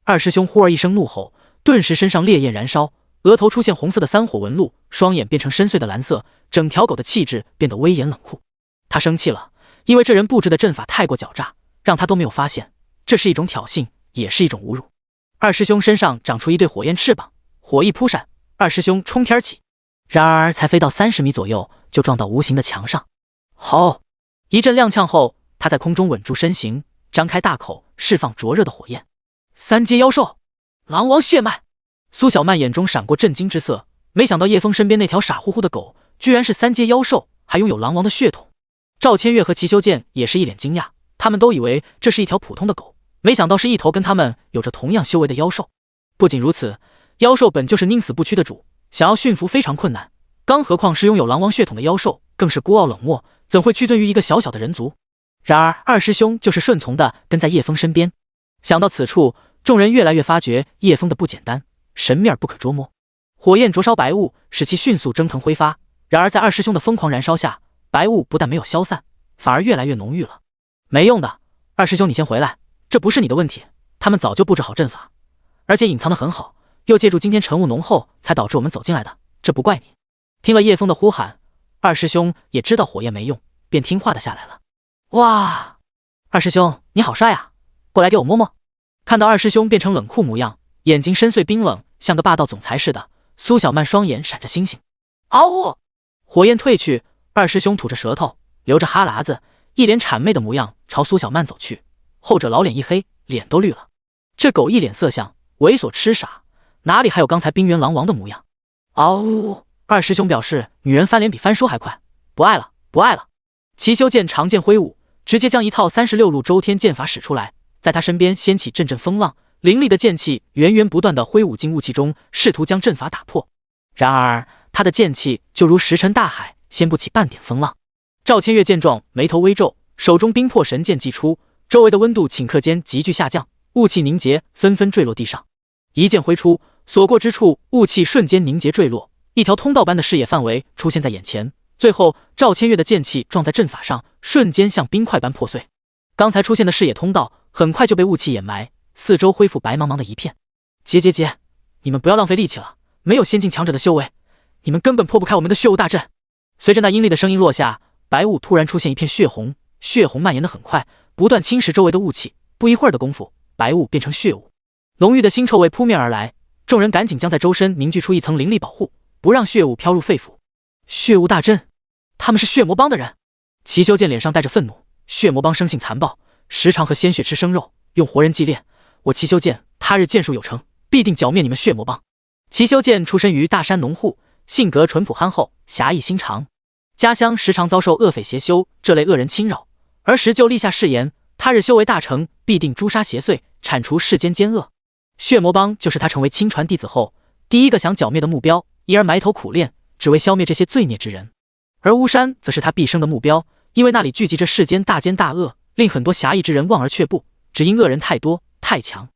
Speaker 1: 二师兄忽而一声怒吼，顿时身上烈焰燃烧，额头出现红色的3火纹路，双眼变成深邃的蓝色，整条狗的气质变得威严冷酷。他生气了，因为这人布置的阵法太过狡诈，让他都没有发现，这是一种挑衅，也是一种侮辱。二师兄身上长出一对火焰翅膀，火翼扑闪，二师兄冲天起，然而才飞到30米左右，就撞到无形的墙上。吼！一阵踉跄后，他在空中稳住身形，张开大口，释放灼热的火焰。3阶妖兽，狼王血脉。苏小曼眼中闪过震惊之色，没想到叶枫身边那条傻乎乎的狗，居然是3阶妖兽，还拥有狼王的血统。赵千月和齐修剑也是一脸惊讶，他们都以为这是一条普通的狗，没想到是一头跟他们有着同样修为的妖兽。不仅如此，妖兽本就是宁死不屈的主，想要驯服非常困难，更何况是拥有狼王血统的妖兽，更是孤傲冷漠，怎会屈尊于一个小小的人族？然而二师兄就是顺从的跟在叶枫身边。想到此处，众人越来越发觉叶枫的不简单，神秘而不可捉摸。火焰灼烧白雾，使其迅速蒸腾挥发，然而在二师兄的疯狂燃烧下，白雾不但没有消散，反而越来越浓郁了。没用的，二师兄你先回来，这不是你的问题，他们早就布置好阵法，而且隐藏得很好，又借助今天晨雾浓厚，才导致我们走进来的，这不怪你。听了叶枫的呼喊，二师兄也知道火焰没用，便听话的下来了。哇，二师兄你好帅啊，过来给我摸摸。看到二师兄变成冷酷模样，眼睛深邃冰冷，像个霸道总裁似的，苏小曼双眼闪着星星。嗷呜！火焰退去，二师兄吐着舌头，流着哈喇子，一脸谄媚的模样朝苏小曼走去，后者老脸一黑，脸都绿了。这狗一脸色相，猥琐痴傻，哪里还有刚才冰原狼王的模样？嗷呜！二师兄表示女人翻脸比翻书还快，不爱了，不爱了。齐修剑长剑挥舞，直接将一套36路周天剑法使出来，在他身边掀起阵阵风浪，凌厉的剑气源源不断地挥舞进雾气中，试图将阵法打破。然而他的剑气就如石沉大海，掀不起半点风浪。赵千月见状，眉头微皱，手中冰魄神剑祭出，周围的温度顷刻间急剧下降，雾气凝结，纷纷坠落地上。一剑挥出，所过之处，雾气瞬间凝结坠落，一条通道般的视野范围出现在眼前。最后，赵千月的剑气撞在阵法上，瞬间像冰块般破碎。刚才出现的视野通道很快就被雾气掩埋，四周恢复白茫茫的一片。结，你们不要浪费力气了，没有仙境强者的修为，你们根本破不开我们的血雾大阵。随着那阴厉的声音落下，白雾突然出现一片血红，血红蔓延得很快，不断侵蚀周围的雾气。不一会儿的功夫，白雾变成血雾，浓郁的腥臭味扑面而来。众人赶紧将在周身凝聚出一层灵力保护，不让血雾飘入肺腑。血雾大阵，他们是血魔帮的人。齐修剑脸上带着愤怒，血魔帮生性残暴，时常和鲜血吃生肉，用活人祭炼。我齐修剑他日剑术有成，必定剿灭你们血魔帮。齐修剑出身于大山农户，性格淳朴憨厚，侠义心肠，家乡时常遭受恶匪邪修这类恶人侵扰，而时就立下誓言，他日修为大成，必定诛杀邪祟，铲除世间奸恶。血魔帮就是他成为亲传弟子后第一个想剿灭的目标，因而埋头苦练，只为消灭这些罪孽之人。而巫山则是他毕生的目标，因为那里聚集着世间大奸大恶，令很多侠义之人望而却步，只因恶人太多太强。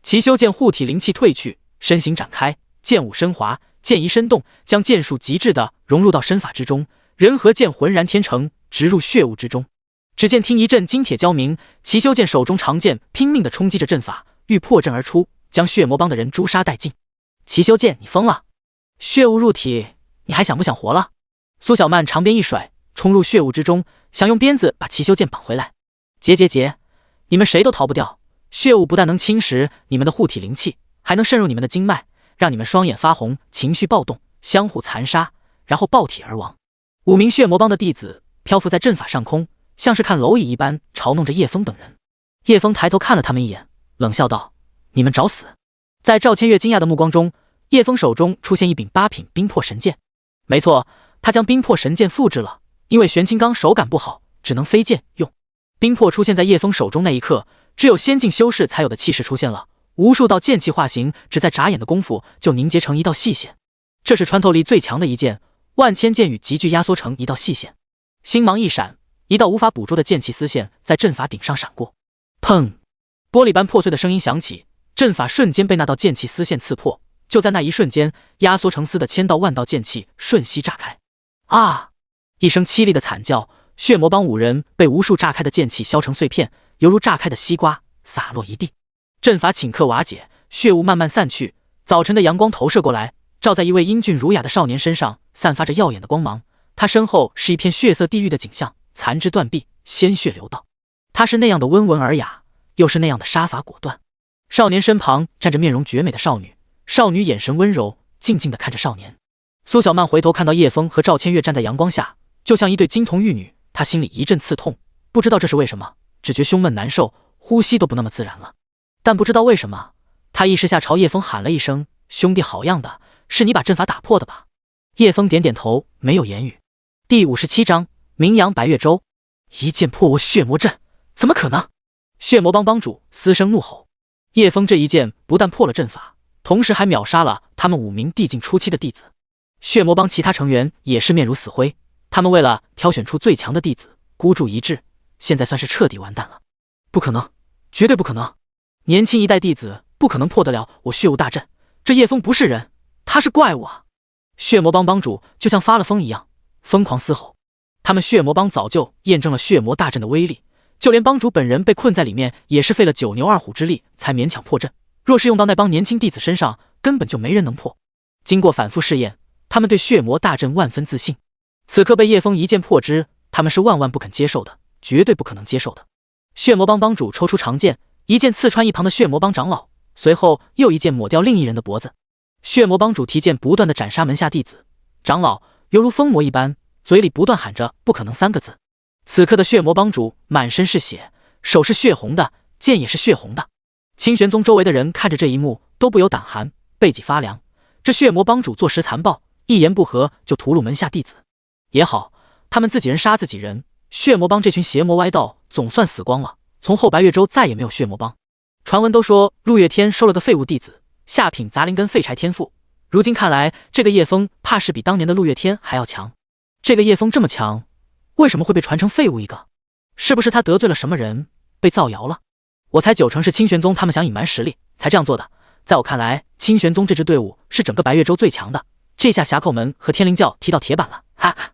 Speaker 1: 齐修剑护体灵气退去，身形展开，剑舞身滑，剑移身动，将剑术极致地融入到身法之中，人和剑浑然天成，直入血雾之中。只见听一阵金铁交鸣，齐修剑手中长剑拼命地冲击着阵法，欲破阵而出，将血魔帮的人诛杀殆尽。齐修剑，你疯了！血雾入体，你还想不想活了？苏小曼长鞭一甩，冲入血雾之中，想用鞭子把齐修剑绑回来。结，你们谁都逃不掉。血雾不但能侵蚀你们的护体灵气，还能渗入你们的经脉，让你们双眼发红，情绪暴动，相互残杀，然后爆体而亡。5名血魔帮的弟子漂浮在阵法上空，像是看蝼蚁一般嘲弄着叶枫等人。叶枫抬头看了他们一眼，冷笑道：“你们找死！”在赵千月惊讶的目光中，叶枫手中出现一柄8品冰魄神剑。没错，他将冰魄神剑复制了，因为玄清刚手感不好，只能飞剑用。冰魄出现在叶枫手中那一刻，只有仙境修士才有的气势出现了，无数道剑气化形，只在眨眼的功夫就凝结成一道细线。这是穿透力最强的一剑，万千剑雨急剧压缩成一道细线。星芒一闪，一道无法捕捉的剑气丝线在阵法顶上闪过，砰！玻璃般破碎的声音响起，阵法瞬间被那道剑气丝线刺破。就在那一瞬间，压缩成丝的千道万道剑气瞬息炸开。啊！一声凄厉的惨叫，血魔帮5人被无数炸开的剑气削成碎片，犹如炸开的西瓜洒落一地。阵法顷刻瓦解，血雾慢慢散去。早晨的阳光投射过来，照在一位英俊儒雅的少年身上，散发着耀眼的光芒。他身后是一片血色地狱的景象，残肢断臂，鲜血流道。他是那样的温文尔雅，又是那样的杀伐果断。少年身旁站着面容绝美的少女，少女眼神温柔，静静地看着少年。苏小曼回头看到叶枫和赵千月站在阳光下，就像一对金童玉女，她心里一阵刺痛，不知道这是为什么，只觉胸闷难受，呼吸都不那么自然了。但不知道为什么，她一时下朝叶枫喊了一声：“兄弟好样的，是你把阵法打破的吧？”叶枫点点头，没有言语。第57章名扬白月洲，一剑破我血魔阵，怎么可能？血魔帮帮主嘶声怒吼。叶枫这一剑不但破了阵法，同时还秒杀了他们5名地境初期的弟子。血魔帮其他成员也是面如死灰，他们为了挑选出最强的弟子，孤注一掷，现在算是彻底完蛋了。不可能，绝对不可能！年轻一代弟子不可能破得了我血雾大阵，这叶枫不是人，他是怪物啊！血魔帮帮主就像发了疯一样，疯狂嘶吼。他们血魔帮早就验证了血魔大阵的威力，就连帮主本人被困在里面，也是费了9牛2虎之力才勉强破阵。若是用到那帮年轻弟子身上，根本就没人能破。经过反复试验，他们对血魔大阵万分自信。此刻被叶枫一剑破之，他们是万万不肯接受的，绝对不可能接受的。血魔帮帮主抽出长剑，一剑刺穿一旁的血魔帮长老，随后又一剑抹掉另一人的脖子。血魔帮主提剑不断地斩杀门下弟子，长老犹如疯魔一般，嘴里不断喊着不可能3个字。此刻的血魔帮主满身是血，手是血红的，剑也是血红的。清玄宗周围的人看着这一幕都不由胆寒，背脊发凉。这血魔帮主做事残暴，一言不合就屠戮门下弟子。也好，他们自己人杀自己人，血魔帮这群邪魔歪道总算死光了，从后白月州再也没有血魔帮。传闻都说陆月天收了个废物弟子，下品杂灵根废柴天赋。如今看来，这个叶枫怕是比当年的陆月天还要强。这个叶枫这么强，为什么会被传成废物一个？是不是他得罪了什么人，被造谣了？我猜90%是清玄宗他们想隐瞒实力才这样做的。在我看来，清玄宗这支队伍是整个白月州最强的。这下峡口门和天灵教踢到铁板了，哈哈！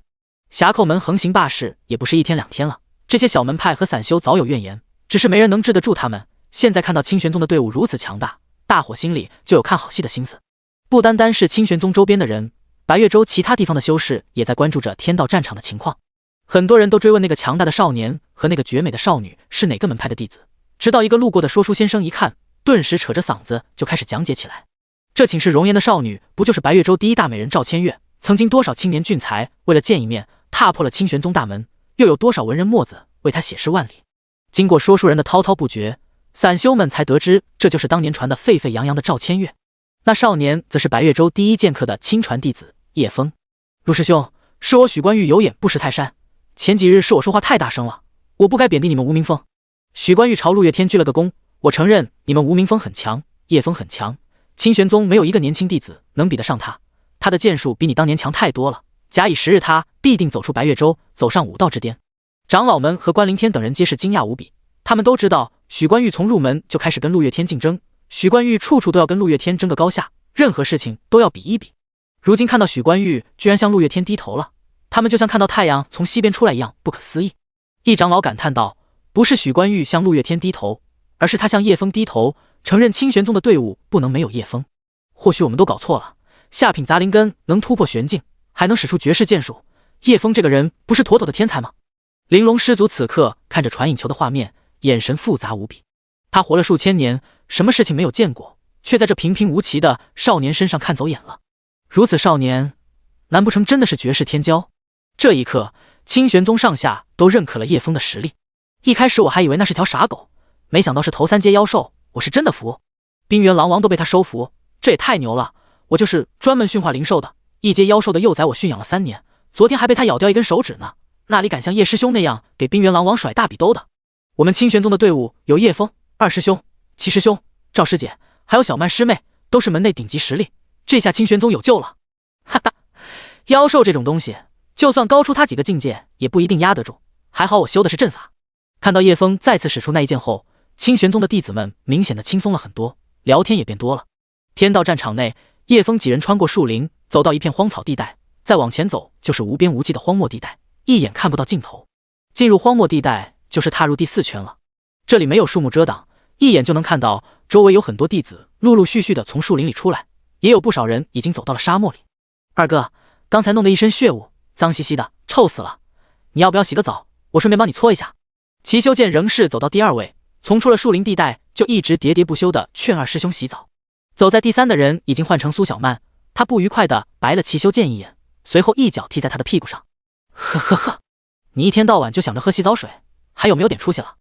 Speaker 1: 峡口门横行霸市也不是一天两天了，这些小门派和散修早有怨言，只是没人能治得住他们。现在看到清玄宗的队伍如此强大，大伙心里就有看好戏的心思。不单单是清玄宗周边的人，白月州其他地方的修士也在关注着天道战场的情况。很多人都追问那个强大的少年和那个绝美的少女是哪个门派的弟子，直到一个路过的说书先生一看，顿时扯着嗓子就开始讲解起来。这寝室容颜的少女，不就是白月州第一大美人赵千月？曾经多少青年俊才为了见一面，踏破了清玄宗大门，又有多少文人墨子为他写诗万里。经过说书人的滔滔不绝，散修们才得知，这就是当年传得沸沸扬扬的赵千月。那少年则是白月州第一剑客的亲传弟子叶枫。陆师兄，是我许关玉有眼不识泰山，前几日是我说话太大声了，我不该贬低你们无名峰。许关玉朝陆月天鞠了个躬，我承认你们无名峰很强，叶枫很强，清玄宗没有一个年轻弟子能比得上他，他的剑术比你当年强太多了，假以时日，他必定走出白月州，走上武道之巅。长老们和关灵天等人皆是惊讶无比，他们都知道许关玉从入门就开始跟陆月天竞争，许关玉处处都要跟陆月天争个高下，任何事情都要比一比。如今看到许关玉居然向陆月天低头了，他们就像看到太阳从西边出来一样不可思议。一长老感叹道，不是许关玉向陆月天低头，而是他向叶枫低头，承认清玄宗的队伍不能没有叶枫。或许我们都搞错了，下品杂灵根能突破玄境，还能使出绝世剑术，叶枫这个人不是妥妥的天才吗？玲珑师祖此刻看着传影球的画面，眼神复杂无比。他活了数千年，什么事情没有见过，却在这平平无奇的少年身上看走眼了。如此少年，难不成真的是绝世天骄？这一刻，清玄宗上下都认可了叶枫的实力。一开始我还以为那是条傻狗，没想到是头3阶妖兽，我是真的服。冰原狼王都被他收服，这也太牛了！我就是专门驯化灵兽的，1阶妖兽的幼崽我驯养了3年，昨天还被他咬掉一根手指呢，哪里敢像叶师兄那样给冰原狼王甩大笔兜的？我们清玄宗的队伍有叶枫、二师兄、齐师兄、赵师姐，还有小曼师妹，都是门内顶级实力，这下清玄宗有救了。哈哈，妖兽这种东西，就算高出他几个境界，也不一定压得住。还好我修的是阵法。看到叶枫再次使出那一剑后，清玄宗的弟子们明显的轻松了很多，聊天也变多了。天道战场内，叶枫几人穿过树林，走到一片荒草地带，再往前走就是无边无际的荒漠地带，一眼看不到尽头。进入荒漠地带就是踏入第4圈了。这里没有树木遮挡，一眼就能看到周围有很多弟子陆陆续续的从树林里出来，也有不少人已经走到了沙漠里。二哥，刚才弄得一身血雾，脏兮兮的，臭死了，你要不要洗个澡？我顺便帮你搓一下。齐修剑仍是走到第2位，从出了树林地带就一直喋喋不休的劝二师兄洗澡。走在第3的人已经换成苏小曼，他不愉快的白了齐修剑一眼，随后一脚踢在他的屁股上。呵呵呵，你一天到晚就想着喝洗澡水，还有没有点出息了？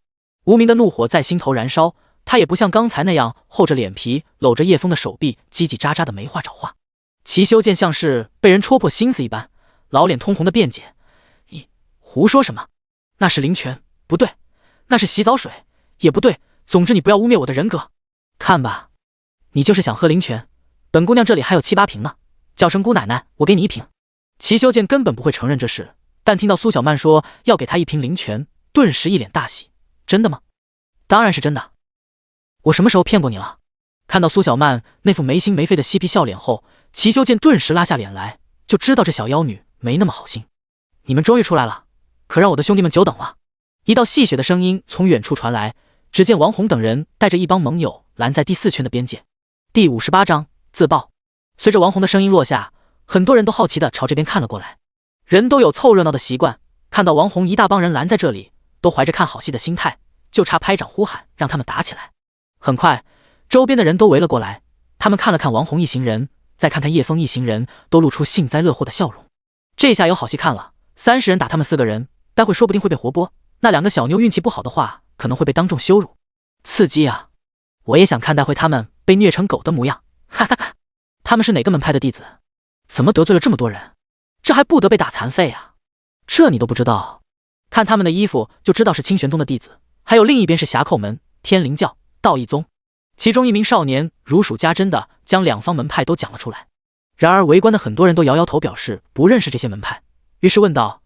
Speaker 1: 无名的怒火在心头燃烧，他也不像刚才那样厚着脸皮搂着叶枫的手臂叽叽喳喳的没话找话。齐修剑像是被人戳破心思一般，老脸通红的辩解：你胡说什么？那是灵泉，不对，那是洗澡水，也不对，总之你不要污蔑我的人格。看吧，你就是想喝灵泉，本姑娘这里还有7、8瓶呢，叫声姑奶奶，我给你1瓶。齐修剑根本不会承认这事，但听到苏小曼说要给他1瓶灵泉，顿时一脸大喜。真的吗？当然是真的。我什么时候骗过你了？看到苏小曼那副没心没肺的嬉皮笑脸后，齐修剑顿时拉下脸来，就知道这小妖女没那么好心。你们终于出来了，可让我的兄弟们久等了。一道戏谑的声音从远处传来，只见王红等人带着一帮盟友拦在第4圈的边界。第58章自爆。随着王红的声音落下，很多人都好奇地朝这边看了过来。人都有凑热闹的习惯，看到王红一大帮人拦在这里，都怀着看好戏的心态，就差拍掌呼喊让他们打起来。很快，周边的人都围了过来，他们看了看王红一行人，再看看叶枫一行人，都露出幸灾乐祸的笑容。这下有好戏看了，30人打他们4个人，待会说不定会被活剥，那2个小妞运气不好的话，可能会被当众羞辱。刺激啊！我也想看待会他们被虐成狗的模样。哈哈哈！他们是哪个门派的弟子？怎么得罪了这么多人？这还不得被打残废啊？这你都不知道？看他们的衣服就知道是清玄宗的弟子，还有另一边是侠寇门、天灵教、道义宗。其中一名少年如数家珍地将两方门派都讲了出来。然而围观的很多人都摇摇头，表示不认识这些门派，于是问道：“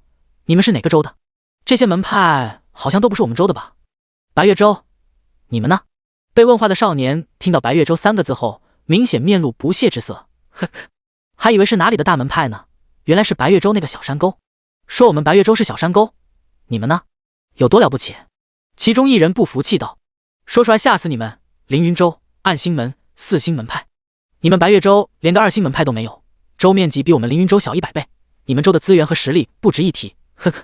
Speaker 1: 你们是哪个州的？这些门派好像都不是我们州的吧？”白月州，你们呢？被问话的少年听到白月州3个字后，明显面露不屑之色，呵呵，还以为是哪里的大门派呢，原来是白月州那个小山沟。说我们白月州是小山沟，你们呢？有多了不起？其中一人不服气道：“说出来吓死你们！凌云州、暗星门、4星门派，你们白月州连个2星门派都没有，州面积比我们凌云州小100倍，你们州的资源和实力不值一提，呵呵。”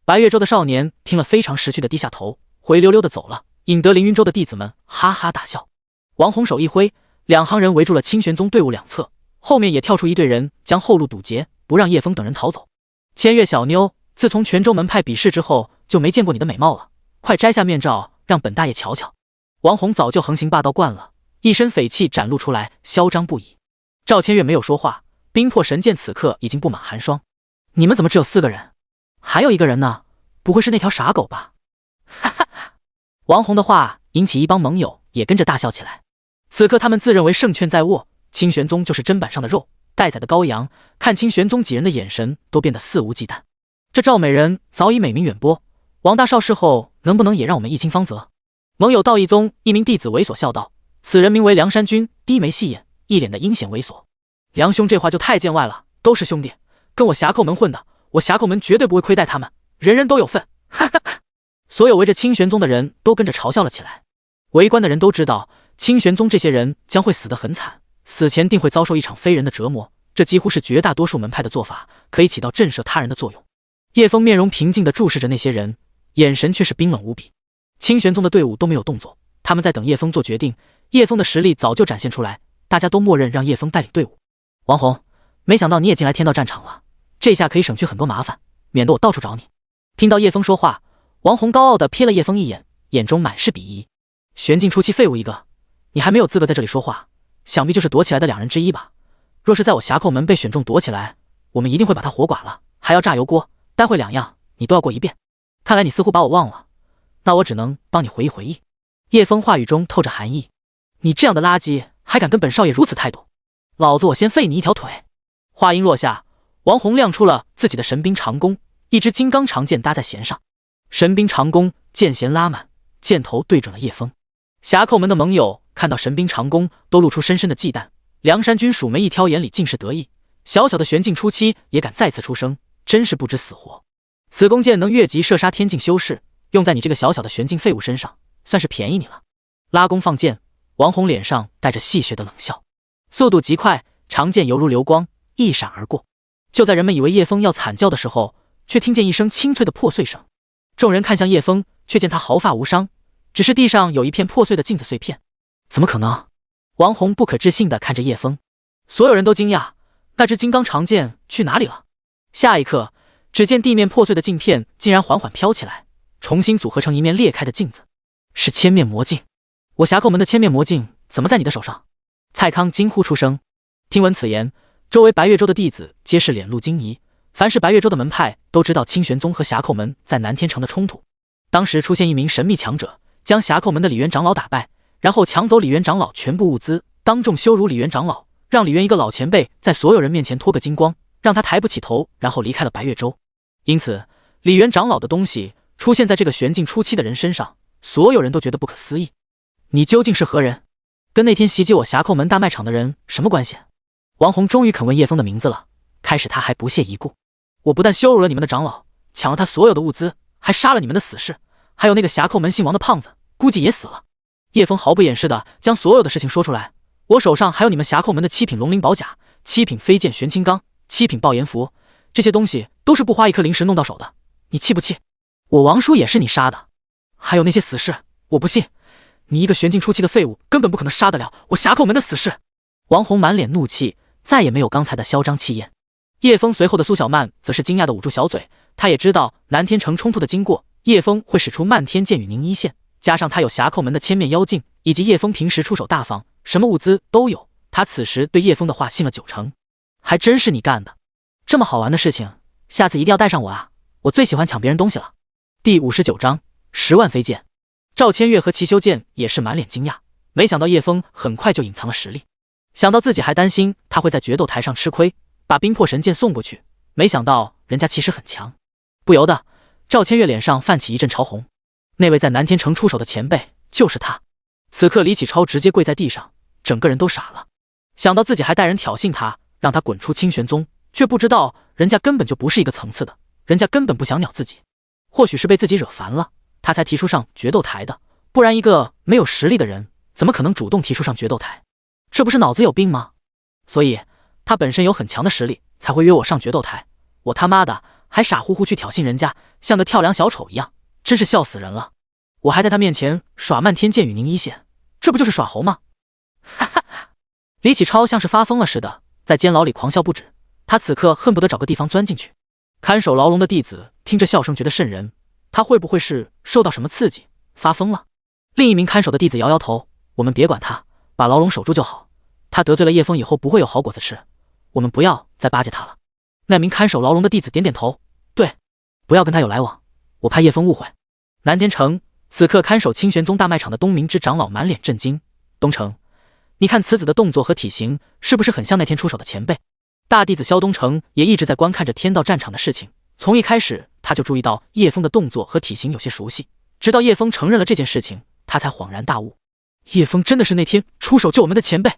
Speaker 1: 白月州的少年听了非常识趣的低下头，灰溜溜的走了，引得凌云州的弟子们哈哈大笑。王红手一挥，两行人围住了清玄宗队伍两侧，后面也跳出一队人将后路堵截，不让叶枫等人逃走。千月小妞，自从泉州门派比试之后就没见过你的美貌了，快摘下面罩让本大爷瞧瞧。王红早就横行霸道惯了，一身匪气展露出来，嚣张不已。赵千月没有说话，冰魄神剑此刻已经布满寒霜。你们怎么只有4个人？还有1个人呢？不会是那条傻狗吧？哈哈哈！王红的话引起一帮盟友也跟着大笑起来。此刻他们自认为胜券在握，清玄宗就是砧板上的肉，待宰的羔羊，看清玄宗几人的眼神都变得肆无忌惮。这赵美人早已美名远播，王大少事后能不能也让我们一清方泽？盟友道义宗一名弟子猥琐笑道：“此人名为梁山君，低眉细眼，一脸的阴险猥琐。”梁兄这话就太见外了，都是兄弟，跟我侠寇门混的，我侠寇门绝对不会亏待他们，人人都有份。哈哈哈！所有围着清玄宗的人都跟着嘲笑了起来。围观的人都知道，清玄宗这些人将会死得很惨，死前定会遭受一场非人的折磨，这几乎是绝大多数门派的做法，可以起到震慑他人的作用。叶枫面容平静地注视着那些人，眼神却是冰冷无比。清玄宗的队伍都没有动作，他们在等叶枫做决定。叶枫的实力早就展现出来，大家都默认让叶枫带领队伍。王红，没想到你也进来天道战场了，这下可以省去很多麻烦，免得我到处找你。听到叶枫说话，王红高傲地瞥了叶枫一眼，眼中满是鄙夷。玄境初期废物一个，你还没有资格在这里说话，想必就是躲起来的2人之一吧？若是在我侠寇门被选中躲起来，我们一定会把他活剐了，还要炸油锅，待会2样你都要过一遍。看来你似乎把我忘了，那我只能帮你回忆回忆。叶枫话语中透着寒意，你这样的垃圾还敢跟本少爷如此态度，老子我先废你一条腿。话音落下，王红亮出了自己的神兵长弓，一支金刚长剑搭在弦上，神兵长弓剑弦拉满，箭头对准了叶枫。侠寇门的盟友看到神兵长弓都露出深深的忌惮，梁山军蜀眉一挑，眼里尽是得意。小小的玄境初期也敢再次出声，真是不知死活。此弓箭能越级射杀天境修士，用在你这个小小的玄境废物身上，算是便宜你了。拉弓放箭，王红脸上带着戏谑的冷笑，速度极快，长剑犹如流光，一闪而过。就在人们以为叶枫要惨叫的时候，却听见一声清脆的破碎声。众人看向叶枫，却见他毫发无伤，只是地上有一片破碎的镜子碎片。怎么可能？王红不可置信地看着叶枫，所有人都惊讶，那支金刚长剑去哪里了？下一刻，只见地面破碎的镜片竟然缓缓飘起来，重新组合成一面裂开的镜子。是千面魔镜！我侠寇门的千面魔镜怎么在你的手上？蔡康惊呼出声。听闻此言，周围白月州的弟子皆是脸露惊疑。凡是白月州的门派都知道清玄宗和侠寇门在南天城的冲突，当时出现一名神秘强者，将侠寇门的李元长老打败，然后抢走李元长老全部物资，当众羞辱李元长老，让李元一个老前辈在所有人面前脱个精光，让他抬不起头，然后离开了白月州。因此李元长老的东西出现在这个玄境初期的人身上，所有人都觉得不可思议。你究竟是何人？跟那天袭击我侠寇门大卖场的人什么关系？王红终于肯问叶枫的名字了，开始他还不屑一顾。我不但羞辱了你们的长老，抢了他所有的物资，还杀了你们的死士，还有那个侠寇门姓王的胖子，估计也死了。叶枫毫不掩饰的将所有的事情说出来。我手上还有你们侠寇门的7品龙鳞宝甲、7品飞剑玄青钢、7品爆炎符，这些东西都是不花一颗灵石弄到手的，你气不气？我王叔也是你杀的，还有那些死士，我不信你一个玄境初期的废物根本不可能杀得了我侠寇门的死士。王红满脸怒气，再也没有刚才的嚣张气焰。叶枫随后的苏小曼则是惊讶的捂住小嘴，他也知道南天城冲突的经过，叶枫会使出漫天剑与宁一线，加上他有侠寇门的千面妖镜，以及叶枫平时出手大方，什么物资都有，他此时对叶枫的话信了90%。还真是你干的，这么好玩的事情，下次一定要带上我啊！我最喜欢抢别人东西了。第59章10万飞剑。赵千月和齐修剑也是满脸惊讶，没想到叶枫很快就隐藏了实力，想到自己还担心他会在决斗台上吃亏，把冰魄神剑送过去，没想到人家其实很强，不由得赵千月脸上泛起一阵潮红。那位在南天城出手的前辈就是他。此刻李启超直接跪在地上，整个人都傻了，想到自己还带人挑衅他，让他滚出清玄宗，却不知道人家根本就不是一个层次的，人家根本不想鸟自己，或许是被自己惹烦了，他才提出上决斗台的，不然一个没有实力的人怎么可能主动提出上决斗台？这不是脑子有病吗？所以他本身有很强的实力，才会约我上决斗台，我他妈的还傻乎乎去挑衅人家，像个跳梁小丑一样，真是笑死人了。我还在他面前耍漫天剑与凝一线，这不就是耍猴吗？哈哈哈！李启超像是发疯了似的，在监牢里狂笑不止，他此刻恨不得找个地方钻进去。看守牢笼的弟子听着笑声觉得瘆人，他会不会是受到什么刺激发疯了？另一名看守的弟子摇摇头，我们别管他，把牢笼守住就好，他得罪了叶枫以后不会有好果子吃，我们不要再巴结他了。那名看守牢笼的弟子点点头，对，不要跟他有来往，我怕叶枫误会。南天城此刻看守清玄宗大卖场的东明之长老满脸震惊，东城，你看此子的动作和体型是不是很像那天出手的前辈？大弟子萧东城也一直在观看着天道战场的事情，从一开始他就注意到叶枫的动作和体型有些熟悉，直到叶枫承认了这件事情，他才恍然大悟，叶枫真的是那天出手救我们的前辈。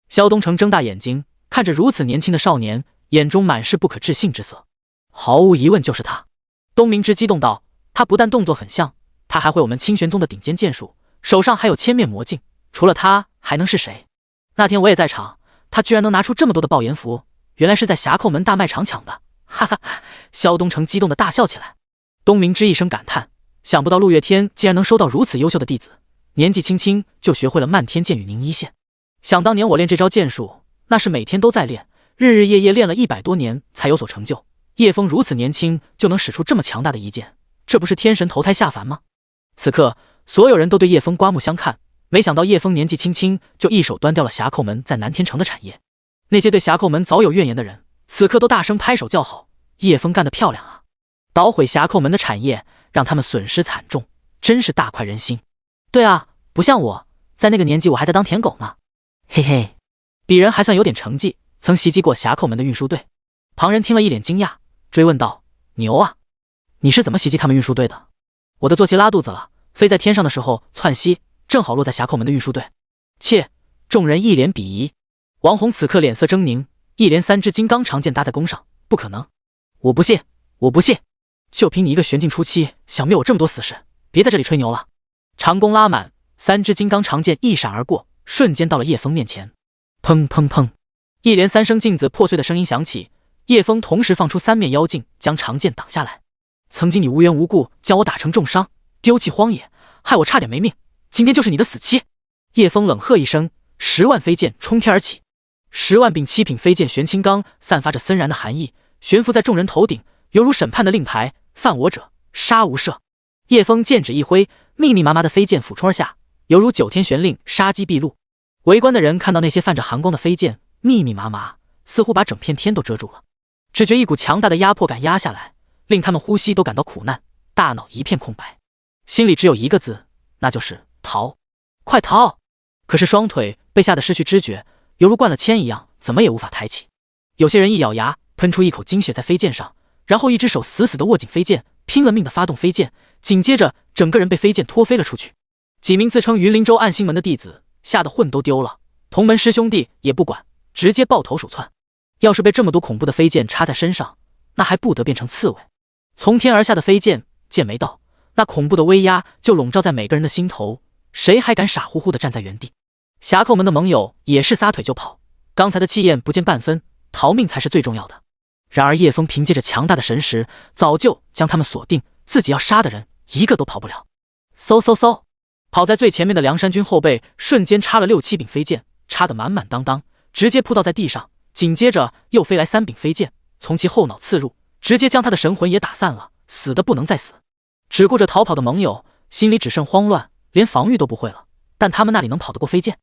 Speaker 1: 萧东城睁大眼睛看着如此年轻的少年，眼中满是不可置信之色。毫无疑问就是他。东明之激动道，他不但动作很像，他还会我们清玄宗的顶尖剑术，手上还有千面魔镜，除了他还能是谁？那天我也在场，他居然能拿出这么多的爆炎符，原来是在峡寇门大卖场抢的，哈哈！萧东城激动的大笑起来。东明之一声感叹，想不到陆月天竟然能收到如此优秀的弟子，年纪轻轻就学会了漫天剑与凝一线。想当年我练这招剑术，那是每天都在练，日日夜夜练了100多年才有所成就。叶枫如此年轻就能使出这么强大的一剑，这不是天神投胎下凡吗？此刻所有人都对叶枫刮目相看，没想到叶枫年纪轻轻就一手端掉了峡寇门在南天城的产业。那些对峡寇门早有怨言的人，此刻都大声拍手叫好，叶枫干得漂亮啊！捣毁峡寇门的产业，让他们损失惨重，真是大快人心。对啊，不像我，在那个年纪我还在当舔狗呢。嘿嘿，鄙人还算有点成绩，曾袭击过峡寇门的运输队。旁人听了一脸惊讶，追问道：牛啊，你是怎么袭击他们运输队的？我的坐骑拉肚子了，飞在天上的时候窜稀，正好落在峡寇门的运输队。切！众人一脸鄙夷。王红此刻脸色狰狞，一连3支金刚长剑搭在弓上，不可能！我不信，我不信！就凭你一个玄境初期，想灭我这么多死士，别在这里吹牛了！长弓拉满，3支金刚长剑一闪而过，瞬间到了叶枫面前。砰砰砰！一连3声镜子破碎的声音响起，叶枫同时放出3面妖镜，将长剑挡下来。曾经你无缘无故将我打成重伤，丢弃荒野，害我差点没命，今天就是你的死期！叶枫冷喝一声，10万飞剑冲天而起，10万柄7品飞剑玄青钢散发着森然的寒意，悬浮在众人头顶，犹如审判的令牌，犯我者杀无赦。叶枫剑指一挥，密密麻麻的飞剑俯冲而下，犹如9天玄令，杀机毕露。围观的人看到那些泛着寒光的飞剑密密麻麻，似乎把整片天都遮住了，只觉一股强大的压迫感压下来，令他们呼吸都感到苦难，大脑一片空白，心里只有一个字，那就是逃，快逃！可是双腿被吓得失去知觉，犹如灌了铅一样，怎么也无法抬起。有些人一咬牙，喷出一口精血在飞剑上，然后一只手死死地握紧飞剑，拼了命地发动飞剑，紧接着整个人被飞剑拖飞了出去。几名自称云林州暗星门的弟子吓得魂都丢了，同门师兄弟也不管，直接抱头鼠窜。要是被这么多恐怖的飞剑插在身上，那还不得变成刺猬？从天而下的飞剑，剑没到，那恐怖的威压就笼罩在每个人的心头，谁还敢傻乎乎地站在原地？峡寇门的盟友也是撒腿就跑，刚才的气焰不见半分，逃命才是最重要的。然而叶枫凭借着强大的神识，早就将他们锁定，自己要杀的人一个都跑不了。嗖嗖嗖，跑在最前面的梁山军后背瞬间插了6、7柄飞剑，插得满满当当，直接扑倒在地上。紧接着又飞来3柄飞剑，从其后脑刺入，直接将他的神魂也打散了，死得不能再死。只顾着逃跑的盟友心里只剩慌乱，连防御都不会了，但他们那里能跑得过飞剑？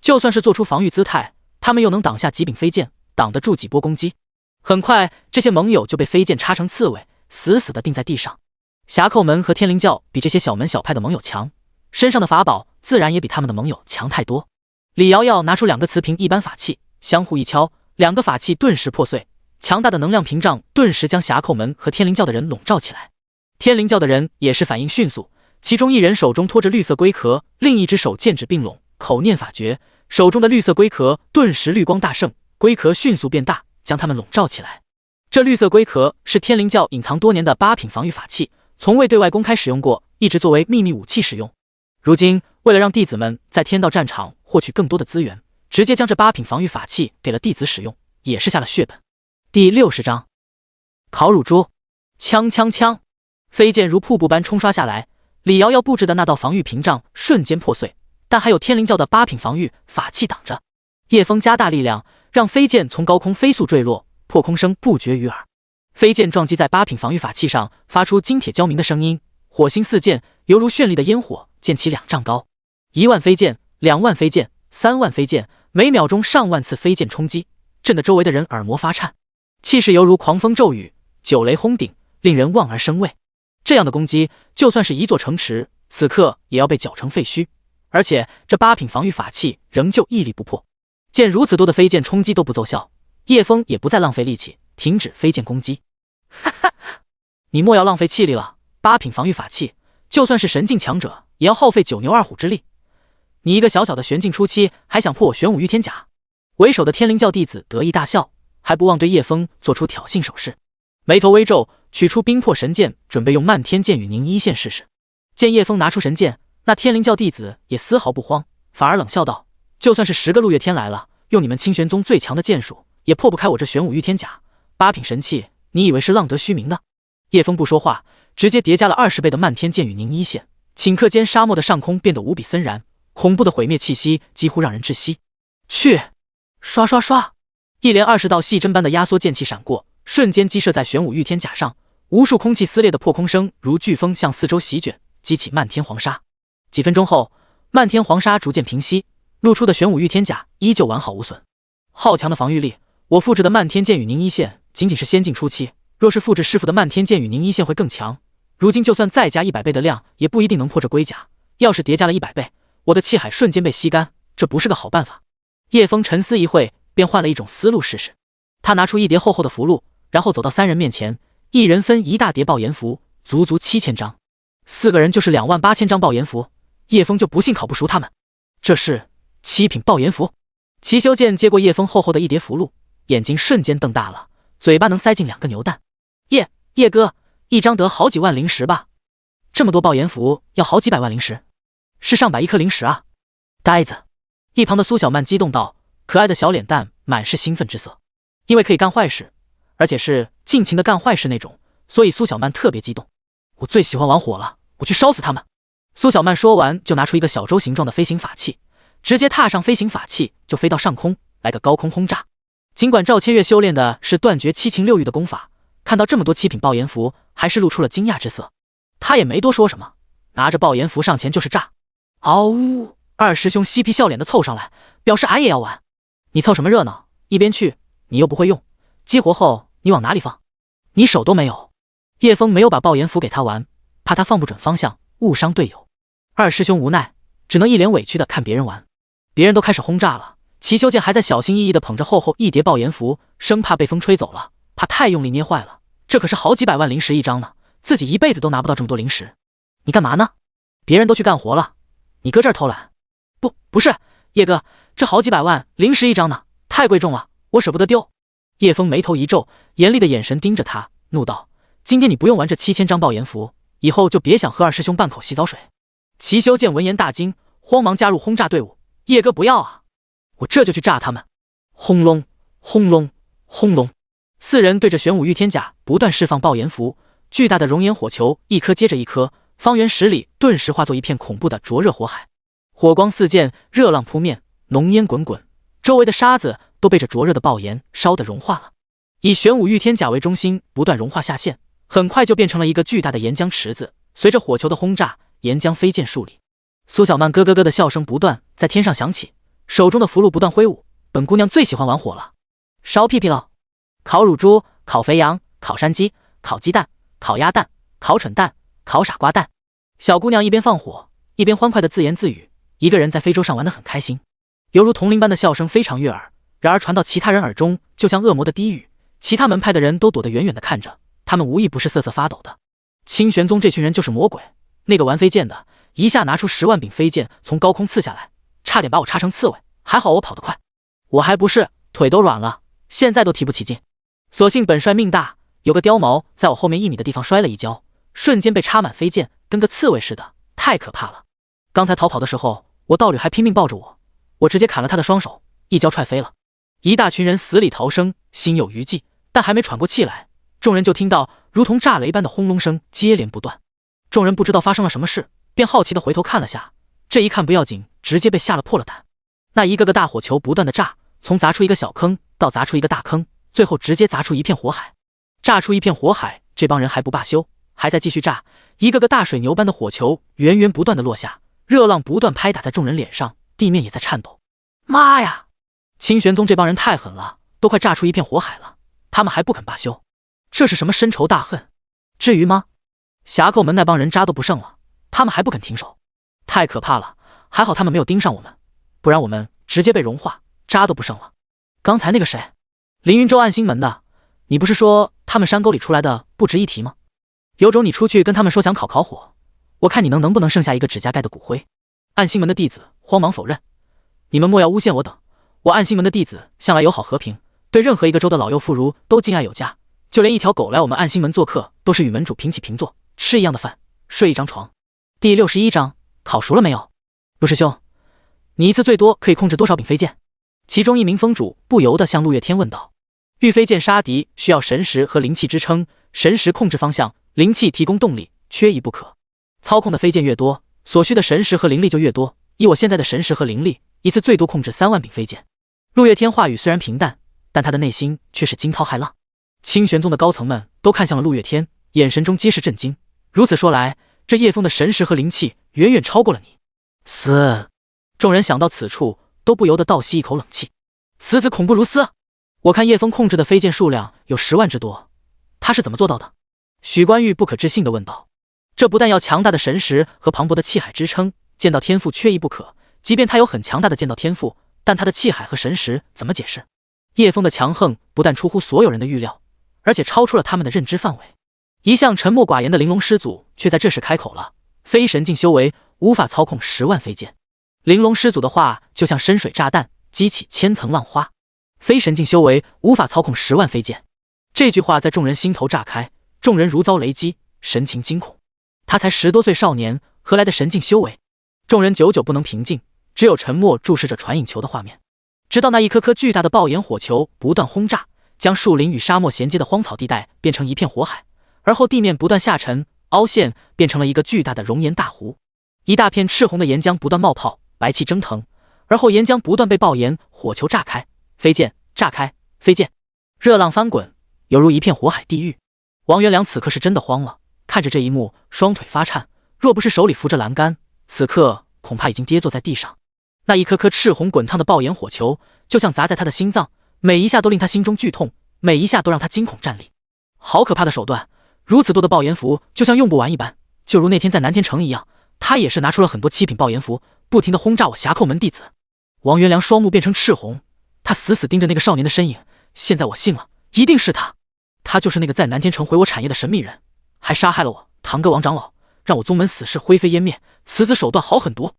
Speaker 1: 就算是做出防御姿态，他们又能挡下几柄飞剑，挡得住几波攻击？很快这些盟友就被飞剑插成刺猬，死死地钉在地上。侠寇门和天灵教比这些小门小派的盟友强，身上的法宝自然也比他们的盟友强太多。李瑶瑶拿出2个瓷瓶一般法器，相互一敲，2个法器顿时破碎，强大的能量屏障顿时将侠寇门和天灵教的人笼罩起来。天灵教的人也是反应迅速，其中一人手中托着绿色龟壳，另一只手剑指并拢，口念法诀，手中的绿色龟壳顿时绿光大盛，龟壳迅速变大，将他们笼罩起来。这绿色龟壳是天灵教隐藏多年的8品防御法器，从未对外公开使用过，一直作为秘密武器使用。如今为了让弟子们在天道战场获取更多的资源，直接将这8品防御法器给了弟子使用，也是下了血本。第60章烤乳猪。锵锵锵，飞剑如瀑布般冲刷下来，李瑶瑶布置的那道防御屏障瞬间破碎，但还有天灵教的8品防御法器挡着。叶枫加大力量，让飞剑从高空飞速坠落，破空声不绝于耳。飞剑撞击在8品防御法器上，发出金铁交鸣的声音，火星四溅，犹如绚丽的烟火，溅起2丈高。1万飞剑，2万飞剑，3万飞剑，每秒钟上万次飞剑冲击，震得周围的人耳膜发颤，气势犹如狂风骤雨，九雷轰顶，令人望而生畏。这样的攻击，就算是一座城池，此刻也要被搅成废墟。而且这8品防御法器仍旧屹立不破。见如此多的飞剑冲击都不奏效，叶枫也不再浪费力气，停止飞剑攻击。哈哈，你莫要浪费气力了，8品防御法器，就算是神境强者，也要耗费9牛2虎之力。你一个小小的玄境初期，还想破我玄武御天甲？为首的天灵教弟子得意大笑，还不忘对叶枫做出挑衅手势，眉头微皱，取出冰魄神剑，准备用漫天剑与凝一线试试。见叶枫拿出神剑，那天灵教弟子也丝毫不慌，反而冷笑道：就算是10个陆月天来了，用你们清玄宗最强的剑术，也破不开我这玄武御天甲8品神器，你以为是浪得虚名的？叶枫不说话，直接叠加了20倍的漫天剑与凝一线，顷刻间沙漠的上空变得无比森然，恐怖的毁灭气息几乎让人窒息。去！刷刷刷，一连20道细针般的压缩剑气闪过，瞬间击射在玄武御天甲上，无数空气撕裂的破空声如飓风向四周席卷，激起漫天黄沙。几分钟后，漫天黄沙逐渐平息，露出的玄武御天甲依旧完好无损。好强的防御力！我复制的漫天剑与凝一线仅仅是仙境初期，若是复制师傅的漫天剑与凝一线会更强。如今就算再加100倍的量，也不一定能破这龟甲。要是叠加了100倍，我的气海瞬间被吸干，这不是个好办法。叶枫沉思一会，便换了一种思路试试。他拿出一叠厚厚的符箓，然后走到3人面前，一人分一大叠爆炎符，足足7000张。4个人就是28000张爆炎符，叶枫就不信考不熟他们。这是7品爆炎符。齐修剑接过叶枫厚厚的一叠符箓，眼睛瞬间瞪大了，嘴巴能塞进2个牛蛋。叶哥，一张得好几万灵石吧？这么多爆炎符要好几百万灵石，是上百亿颗灵石啊！呆子！一旁的苏小曼激动道，可爱的小脸蛋满是兴奋之色。因为可以干坏事，而且是尽情的干坏事那种，所以苏小曼特别激动。我最喜欢玩火了，我去烧死他们！苏小曼说完，就拿出一个小舟形状的飞行法器，直接踏上飞行法器就飞到上空，来个高空轰炸。尽管赵千月修炼的是断绝7情6欲的功法，看到这么多7品爆炎符，还是露出了惊讶之色。他也没多说什么，拿着爆炎符上前就是炸。嗷呜！二师兄嬉皮笑脸的凑上来，表示俺也要玩。你凑什么热闹？一边去！你又不会用，激活后你往哪里放？你手都没有。叶枫没有把爆炎符给他玩，怕他放不准方向，误伤队友。二师兄无奈，只能一脸委屈的看别人玩。别人都开始轰炸了，齐修剑还在小心翼翼的捧着厚厚一叠爆炎符，生怕被风吹走了，怕太用力捏坏了。这可是好几百万灵石一张呢，自己一辈子都拿不到这么多灵石。你干嘛呢？别人都去干活了，你搁这儿偷懒？不是，叶哥，这好几百万灵石一张呢，太贵重了，我舍不得丢。叶枫眉头一皱，严厉的眼神盯着他，怒道：今天你不用玩这7000张爆炎符，以后就别想喝二师兄半口洗澡水。齐修剑闻言大惊，慌忙加入轰炸队伍。叶哥不要啊，我这就去炸他们！轰隆轰隆轰隆，4人对着玄武御天甲不断释放爆炎符，巨大的熔岩火球一颗接着一颗，方圆10里顿时化作一片恐怖的灼热火海。火光四溅，热浪扑面，浓烟滚滚，周围的沙子都被这灼热的爆炎烧得融化了。以玄武御天甲为中心，不断融化下陷，很快就变成了一个巨大的岩浆池子。随着火球的轰炸，岩浆飞溅数里。苏小曼咯咯咯的笑声不断在天上响起，手中的符箓不断挥舞。本姑娘最喜欢玩火了，烧屁屁喽！烤乳猪，烤肥羊，烤山鸡，烤鸡蛋，烤鸭蛋，烤蠢蛋，烤傻瓜蛋。小姑娘一边放火，一边欢快地自言自语，一个人在非洲上玩得很开心，犹如铜铃般的笑声非常悦耳。然而传到其他人耳中，就像恶魔的低语。其他门派的人都躲得远远地看着，他们无一不是瑟瑟发抖的。清玄宗这群人就是魔鬼，那个玩飞剑的一下拿出10万柄飞剑从高空刺下来，差点把我插成刺猬，还好我跑得快，我还不是腿都软了，现在都提不起劲。所幸本帅命大，有个貂毛在我后面1米的地方摔了一跤，瞬间被插满飞剑，跟个刺猬似的，太可怕了。刚才逃跑的时候，我道侣还拼命抱着我直接砍了他的双手，一跤踹飞了。一大群人死里逃生，心有余悸，但还没喘过气来，众人就听到如同炸雷般的轰隆声接连不断。众人不知道发生了什么事，便好奇地回头看了下，这一看不要紧，直接被吓了破了胆。那一个个大火球不断地炸，从砸出一个小坑到砸出一个大坑，最后直接砸出一片火海。炸出一片火海，这帮人还不罢休，还在继续炸，一个个大水牛般的火球源源不断地落下，热浪不断拍打在众人脸上，地面也在颤抖。妈呀！清玄宗这帮人太狠了，都快炸出一片火海了，他们还不肯罢休，这是什么深仇大恨？至于吗？峡口门那帮人渣都不剩了，他们还不肯停手，太可怕了，还好他们没有盯上我们，不然我们直接被融化，渣都不剩了。刚才那个谁，凌云州暗星门的，你不是说他们山沟里出来的不值一提吗？有种你出去跟他们说想烤火，我看你能不能剩下一个指甲盖的骨灰。暗星门的弟子慌忙否认，你们莫要诬陷我等，我暗星门的弟子向来友好和平，对任何一个州的老幼妇孺都敬爱有加，就连一条狗来我们暗星门做客，都是与门主平起平坐，吃一样的饭，睡一张床。第61章，烤熟了没有？陆师兄，你一次最多可以控制多少柄飞剑？其中一名峰主不由得向陆月天问道。御飞剑杀敌需要神识和灵气支撑，神识控制方向，灵气提供动力，缺一不可。操控的飞剑越多，所需的神识和灵力就越多，以我现在的神识和灵力，一次最多控制3万柄飞剑。陆月天话语虽然平淡，但他的内心却是惊涛骇浪。清玄宗的高层们都看向了陆月天，眼神中皆是震惊。如此说来，这叶枫的神识和灵气远远超过了你。死！众人想到此处，都不由得倒吸一口冷气。此子恐怖如斯！我看叶枫控制的飞剑数量有10万之多，他是怎么做到的？许关玉不可置信地问道。这不但要强大的神识和磅礴的气海支撑，剑道天赋缺一不可。即便他有很强大的剑道天赋，但他的气海和神识怎么解释？叶枫的强横不但出乎所有人的预料，而且超出了他们的认知范围。一向沉默寡言的玲珑师祖却在这时开口了：非神境修为无法操控10万飞剑。玲珑师祖的话就像深水炸弹，激起千层浪花。非神境修为无法操控10万飞剑，这句话在众人心头炸开，众人如遭雷击，神情惊恐。他才10多岁少年，何来的神境修为？众人久久不能平静，只有沉默注视着传影球的画面，直到那一颗颗巨大的爆炎火球不断轰炸，将树林与沙漠衔接的荒草地带变成一片火海，而后地面不断下沉凹陷，变成了一个巨大的熔岩大湖。一大片赤红的岩浆不断冒泡，白气蒸腾，而后岩浆不断被爆炎火球炸开，飞剑炸开，飞剑，热浪翻滚，犹如一片火海地狱。王元良此刻是真的慌了，看着这一幕，双腿发颤，若不是手里扶着栏杆，此刻恐怕已经跌坐在地上。那一颗颗赤红滚烫的爆炎火球，就像砸在他的心脏，每一下都令他心中剧痛，每一下都让他惊恐战栗。好可怕的手段！如此多的爆炎符，就像用不完一般。就如那天在南天城一样，他也是拿出了很多7品爆炎符，不停地轰炸我峡寇门弟子。王元良双目变成赤红，他死死盯着那个少年的身影。现在我信了，一定是他，他就是那个在南天城毁我产业的神秘人，还杀害了我堂哥王长老，让我宗门死事灰飞烟灭。此子手段好狠毒！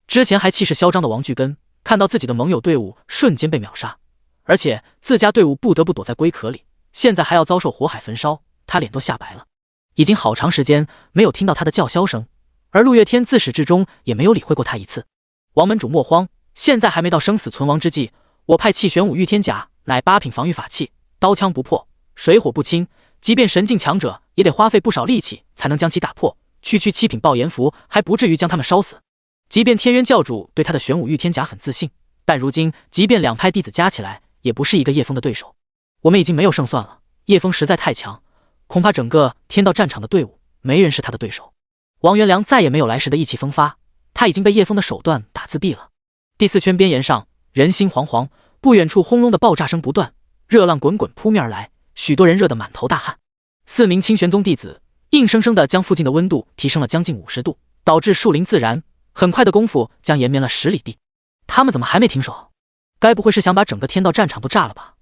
Speaker 1: 之前还气势嚣张的王巨根，看到自己的盟友队伍瞬间被秒杀，而且自家队伍不得不躲在龟壳里，现在还要遭受火海焚烧，他脸都吓白了。已经好长时间没有听到他的叫嚣声，而陆月天自始至终也没有理会过他一次。王门主莫慌，现在还没到生死存亡之际，我派气玄武御天甲乃8品防御法器，刀枪不破，水火不侵，即便神境强者也得花费不少力气才能将其打破，区7品爆炎符还不至于将他们烧死。即便天渊教主对他的玄武御天甲很自信，但如今即便2派弟子加起来也不是一个叶枫的对手。我们已经没有胜算了，叶枫实在太强，恐怕整个天道战场的队伍没人是他的对手。王元良再也没有来时的意气风发，他已经被叶枫的手段打自闭了。第4圈边沿上，人心惶惶，不远处轰隆的爆炸声不断，热浪滚滚扑面而来，许多人热得满头大汗。4名清玄宗弟子硬生生的将附近的温度提升了将近50度，导致树林自燃，很快的功夫将延绵了10里地。他们怎么还没停手？该不会是想把整个天道战场都炸了吧？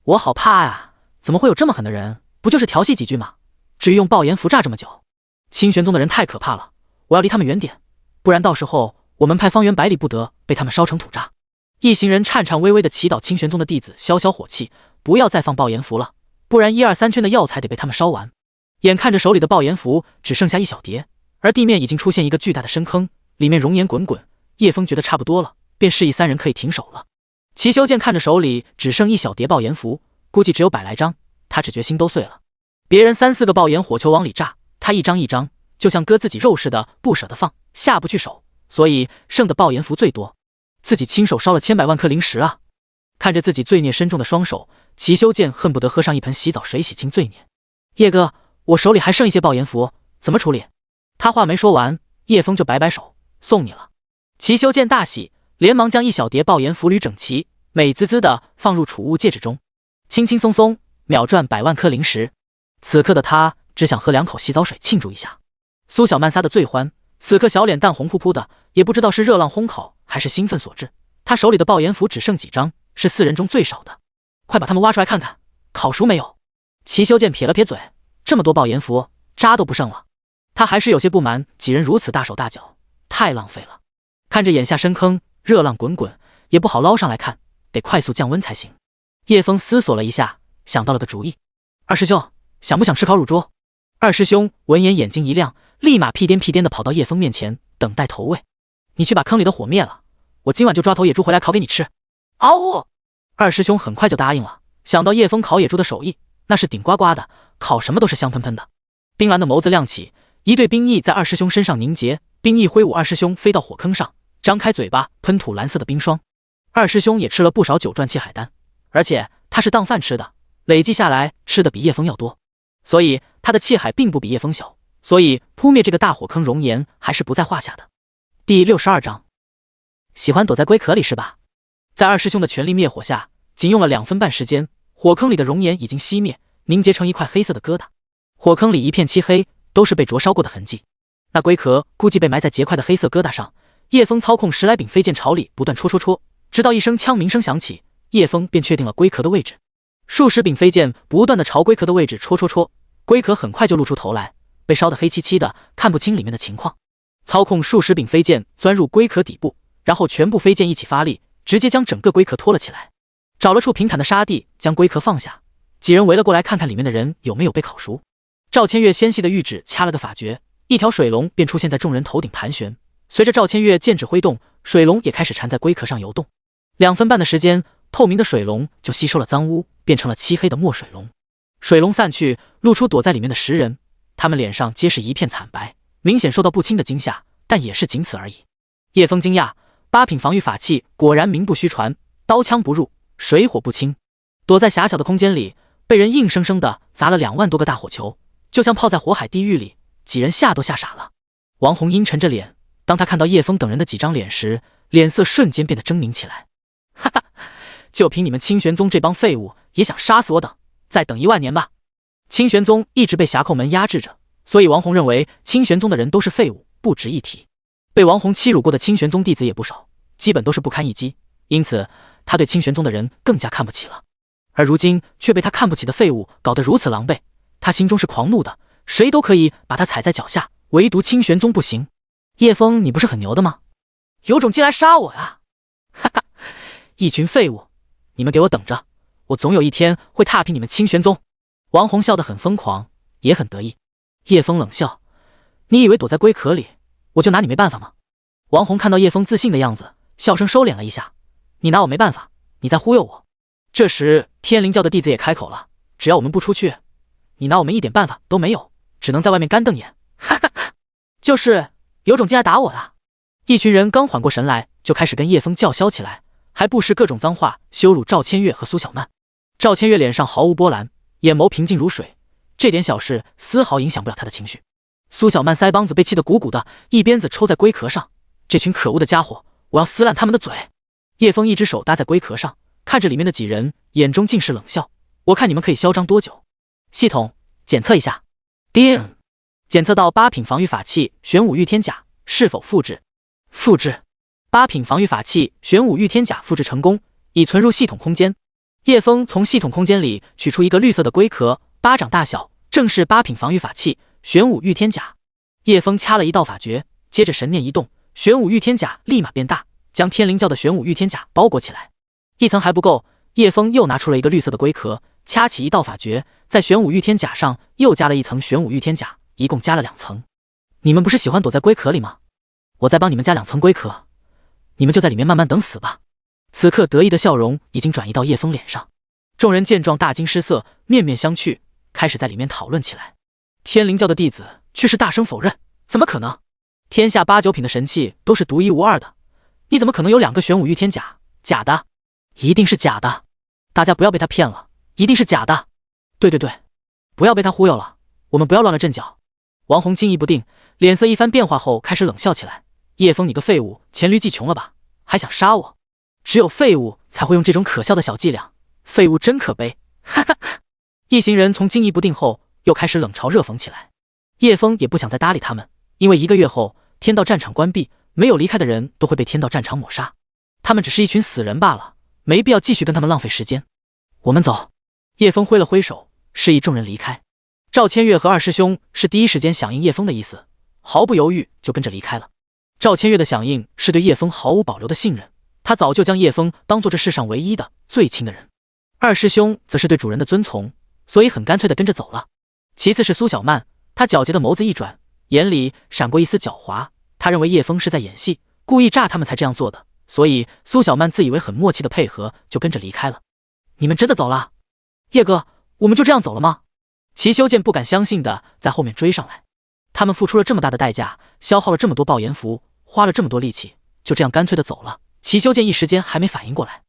Speaker 1: 我好怕呀！怎么会有这么狠的人？不就是调戏几句吗？至于用爆炎符炸这么久，清玄宗的人太可怕了，我要离他们远点，不然到时候我门派方圆百里不得被他们烧成土渣。一行人颤颤巍巍的祈祷清玄宗的弟子消消火气，不要再放爆炎符了，不然1、2、3圈的药材得被他们烧完。眼看着手里的爆炎符只剩下一小叠，而地面已经出现一个巨大的深坑，里面熔岩滚滚。叶枫觉得差不多了，便示意3人可以停手了。齐修剑看着手里只剩一小叠爆炎符，估计只有100来张，他只觉心都碎了。别人3、4个爆炎火球往里炸，他一张一张，就像割自己肉似的，不舍得放，下不去手，所以剩的爆炎符最多。自己亲手烧了千百万颗灵石啊！看着自己罪孽深重的双手，齐修剑恨不得喝上一盆洗澡水洗清罪孽。叶哥，我手里还剩一些爆炎符，怎么处理？他话没说完，叶枫就摆摆手，送你了。齐修剑大喜，连忙将一小叠爆炎符捋整齐，美滋滋的放入储物戒指中，轻轻松松秒赚100万颗灵石。此刻的他只想喝2口洗澡水庆祝一下。苏小曼撒的最欢，此刻小脸蛋红扑扑的，也不知道是热浪烘烤还是兴奋所致。他手里的爆炎符只剩几张，是4人中最少的。快把他们挖出来看看，烤熟没有？齐修剑撇了撇嘴，这么多爆炎符，渣都不剩了。他还是有些不满几人如此大手大脚，太浪费了。看着眼下深坑，热浪滚滚，也不好捞上来看，得快速降温才行。叶枫思索了一下，想到了个主意。二师兄，想不想吃烤乳猪？二师兄闻言眼睛一亮，立马屁颠屁颠的跑到叶枫面前，等待投喂。你去把坑里的火灭了，我今晚就抓头野猪回来烤给你吃。嗷呜！二师兄很快就答应了。想到叶枫烤野猪的手艺，那是顶呱呱的，烤什么都是香喷喷的。冰蓝的眸子亮起，一对冰翼在二师兄身上凝结，冰翼挥舞，二师兄飞到火坑上，张开嘴巴喷吐蓝色的冰霜。二师兄也吃了不少九转气海丹，而且他是当饭吃的，累计下来吃的比叶枫要多，所以他的气海并不比叶枫小，所以扑灭这个大火坑熔岩还是不在话下的。第62章，喜欢躲在龟壳里是吧？在二师兄的全力灭火下，仅用了2分半时间，火坑里的熔岩已经熄灭，凝结成一块黑色的疙瘩。火坑里一片漆黑，都是被灼烧过的痕迹。那龟壳估计被埋在结块的黑色疙瘩上。叶枫操控10来柄飞剑朝里不断戳，直到一声枪鸣声响起，叶枫便确定了龟壳的位置。数十柄飞剑不断的朝龟壳的位置戳，龟壳很快就露出头来，被烧得黑漆漆的，看不清里面的情况。操控数十柄飞剑钻入龟壳底部，然后全部飞剑一起发力，直接将整个龟壳拖了起来。找了处平坦的沙地，将龟壳放下。几人围了过来，看看里面的人有没有被烤熟。赵千月纤细的玉指掐了个法诀，一条水龙便出现在众人头顶盘旋。随着赵千月剑指挥动，水龙也开始缠在龟壳上游动。2分半的时间，透明的水龙就吸收了脏污，变成了漆黑的墨水龙。水龙散去，露出躲在里面的10人，他们脸上皆是一片惨白，明显受到不轻的惊吓，但也是仅此而已。叶枫惊讶，8品防御法器果然名不虚传，刀枪不入，水火不侵。躲在狭小的空间里，被人硬生生的砸了2万多个大火球，就像泡在火海地狱里，几人吓都吓傻了。王红阴沉着脸，当他看到叶枫等人的几张脸时，脸色瞬间变得狰狞起来。哈哈，就凭你们清玄宗这帮废物，也想杀死我等？再等1万年吧。清玄宗一直被峡寇门压制着，所以王红认为清玄宗的人都是废物，不值一提。被王红欺辱过的清玄宗弟子也不少，基本都是不堪一击，因此他对清玄宗的人更加看不起了。而如今却被他看不起的废物搞得如此狼狈，他心中是狂怒的，谁都可以把他踩在脚下，唯独清玄宗不行。叶枫，你不是很牛的吗？有种进来杀我呀！哈哈，一群废物，你们给我等着，我总有一天会踏平你们清玄宗。王红笑得很疯狂，也很得意。叶枫冷笑，你以为躲在龟壳里我就拿你没办法吗？王红看到叶枫自信的样子，笑声收敛了一下，你拿我没办法，你在忽悠我。这时天灵教的弟子也开口了，只要我们不出去，你拿我们一点办法都没有，只能在外面干瞪眼。哈哈哈，就是有种进来打我啊！一群人刚缓过神来，就开始跟叶枫叫嚣起来，还不时各种脏话羞辱赵千月和苏小曼。赵千月脸上毫无波澜，眼眸平静如水，这点小事丝毫影响不了他的情绪。苏小曼腮帮子被气得鼓鼓的，一鞭子抽在龟壳上，这群可恶的家伙，我要撕烂他们的嘴！叶枫一只手搭在龟壳上，看着里面的几人，眼中尽是冷笑。我看你们可以嚣张多久？系统检测一下。叮！检测到8品防御法器玄武御天甲，是否复制？复制。8品防御法器玄武御天甲复制成功，已存入系统空间。叶枫从系统空间里取出一个绿色的龟壳，巴掌大小，正是8品防御法器玄武御天甲。叶枫掐了一道法诀，接着神念一动，玄武御天甲立马变大，将天灵教的玄武御天甲包裹起来。一层还不够，叶枫又拿出了一个绿色的龟壳，掐起一道法诀，在玄武御天甲上又加了一层玄武御天甲，一共加了2层。你们不是喜欢躲在龟壳里吗？我再帮你们加2层龟壳，你们就在里面慢慢等死吧。此刻得意的笑容已经转移到叶枫脸上。众人见状大惊失色，面面相觑，开始在里面讨论起来。天灵教的弟子却是大声否认，怎么可能？天下8、9品的神器都是独一无二的，你怎么可能有2个玄武御天甲？假的，一定是假的！大家不要被他骗了，一定是假的！对，不要被他忽悠了，我们不要乱了阵脚。王红惊疑不定，脸色一番变化后开始冷笑起来。叶枫，你个废物，黔驴技穷了吧？还想杀我？只有废物才会用这种可笑的小伎俩，废物真可悲！哈哈！一行人从惊疑不定后，又开始冷嘲热讽起来。叶枫也不想再搭理他们，因为1个月后天道战场关闭，没有离开的人都会被天道战场抹杀，他们只是一群死人罢了，没必要继续跟他们浪费时间。我们走。叶枫挥了挥手，示意众人离开。赵千月和2师兄是第一时间响应叶枫的意思，毫不犹豫就跟着离开了。赵千月的响应是对叶枫毫无保留的信任，他早就将叶枫当作这世上唯一的最亲的人。2师兄则是对主人的遵从，所以很干脆的跟着走了。其次是苏小曼，他皎洁的眸子一转，眼里闪过一丝狡猾，他认为叶枫是在演戏，故意诈他们才这样做的，所以苏小曼自以为很默契的配合，就跟着离开了。你们真的走了？叶哥，我们就这样走了吗？齐修剑不敢相信的在后面追上来。他们付出了这么大的代价，消耗了这么多爆炎符，花了这么多力气，就这样干脆的走了。齐修剑一时间还没反应过来。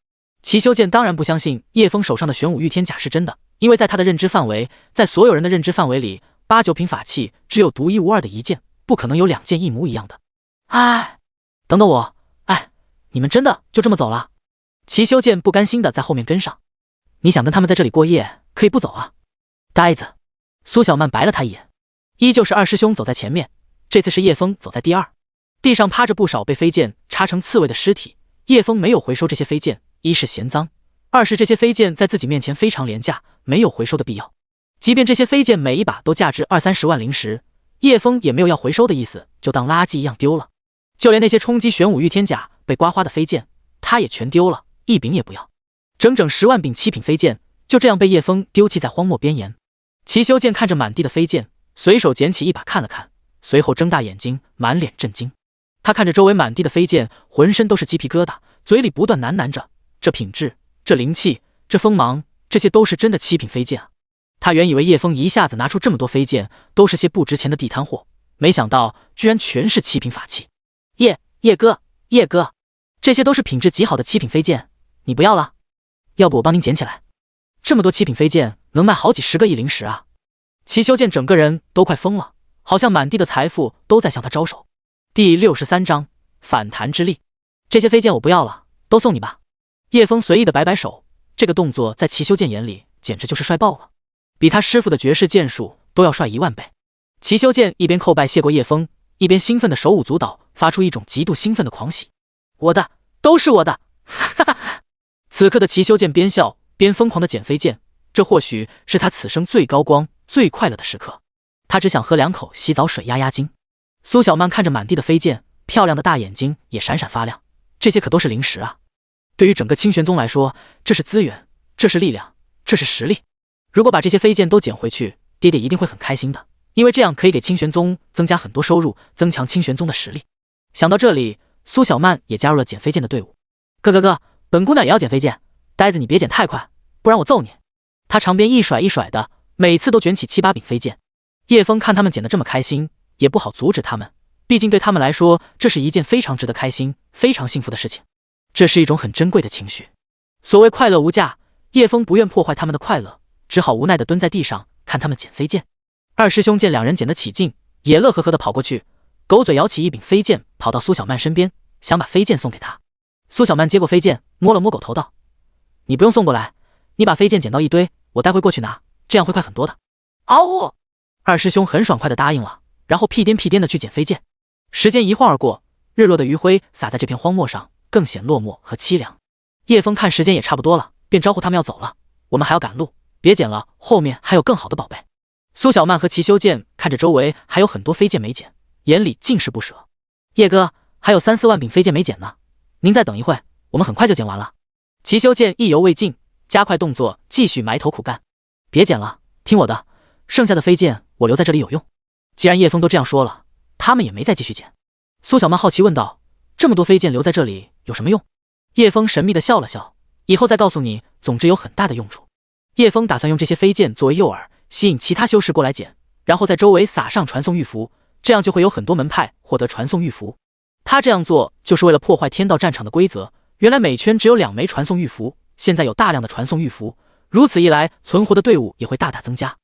Speaker 1: 齐修剑当然不相信叶枫手上的玄武御天甲是真的，因为在他的认知范围，在所有人的认知范围里，8、9品法器只有独一无二的一件，不可能有2件一模一样的。哎，等等我，你们真的就这么走了？齐修剑不甘心的在后面跟上。你想跟他们在这里过夜，可以不走啊。呆子。苏小曼白了他一眼。依旧是2师兄走在前面，这次是叶枫走在第2。地上趴着不少被飞剑插成刺猬的尸体，叶枫没有回收这些飞剑，一是嫌脏，二是这些飞剑在自己面前非常廉价，没有回收的必要。即便这些飞剑每一把都价值20、30万灵石，叶枫也没有要回收的意思，就当垃圾一样丢了。就连那些冲击玄武御天甲被刮花的飞剑，他也全丢了，一柄也不要。整整10万柄7品飞剑就这样被叶枫丢弃在荒漠边沿。齐修剑看着满地的飞剑，随手捡起一把看了看，随后睁大眼睛，满脸震惊。他看着周围满地的飞剑，浑身都是鸡皮疙瘩，嘴里不断喃喃着：这品质，这灵气，这锋芒，这些都是真的7品飞剑啊！他原以为叶枫一下子拿出这么多飞剑，都是些不值钱的地摊货，没想到居然全是7品法器。叶哥，这些都是品质极好的7品飞剑，你不要了？要不我帮您捡起来？这么多7品飞剑能卖好几10个亿灵石啊！齐修剑整个人都快疯了，好像满地的财富都在向他招手。第63章反弹之力。这些飞剑我不要了，都送你吧。叶枫随意的摆摆手，这个动作在齐修剑眼里简直就是帅爆了，比他师傅的绝世剑术都要帅1万倍。齐修剑一边叩拜谢过叶枫，一边兴奋的手舞足蹈，发出一种极度兴奋的狂喜。我的，都是我的！哈哈哈！此刻的齐修剑边笑边疯狂的捡飞剑，这或许是他此生最高光、最快乐的时刻。他只想喝2口洗澡水压压惊。苏小曼看着满地的飞剑，漂亮的大眼睛也闪闪发亮。这些可都是灵石啊！对于整个清玄宗来说，这是资源，这是力量，这是实力。如果把这些飞剑都捡回去，爹爹一定会很开心的，因为这样可以给清玄宗增加很多收入，增强清玄宗的实力。想到这里，苏小曼也加入了捡飞剑的队伍。哥，本姑娘也要捡飞剑，呆子你别捡太快，不然我揍你。他长鞭一甩一甩的，每次都卷起7、8柄飞剑。叶枫看他们捡得这么开心，也不好阻止他们，毕竟对他们来说，这是一件非常值得开心、非常幸福的事情。这是一种很珍贵的情绪。所谓快乐无价，叶枫不愿破坏他们的快乐，只好无奈地蹲在地上看他们捡飞剑。2师兄见2人捡得起劲，也乐呵呵地跑过去，狗嘴咬起一柄飞剑，跑到苏小曼身边，想把飞剑送给她。苏小曼接过飞剑，摸了摸狗头道：你不用送过来，你把飞剑捡到一堆，我待会过去拿，这样会快很多的。嗷呜！2师兄很爽快地答应了，然后屁颠屁颠的去捡飞剑。时间一晃而过，日落的余晖洒在这片荒漠上，更显落寞和凄凉。叶枫看时间也差不多了，便招呼他们要走了，我们还要赶路，别捡了，后面还有更好的宝贝。苏小曼和齐修剑看着周围还有很多飞剑没捡，眼里尽是不舍。叶哥，还有3-4万柄飞剑没捡呢，您再等一会，我们很快就捡完了。齐修剑意犹未尽，加快动作，继续埋头苦干。别捡了，听我的，剩下的飞剑我留在这里有用。既然叶枫都这样说了，他们也没再继续捡。苏小曼好奇问道，这么多飞剑留在这里有什么用？叶枫神秘地笑了笑，以后再告诉你，总之有很大的用处。叶枫打算用这些飞剑作为诱饵，吸引其他修士过来捡，然后在周围撒上传送玉符，这样就会有很多门派获得传送玉符。他这样做就是为了破坏天道战场的规则，原来每圈只有2枚传送玉符，现在有大量的传送玉符，如此一来存活的队伍也会大大增加。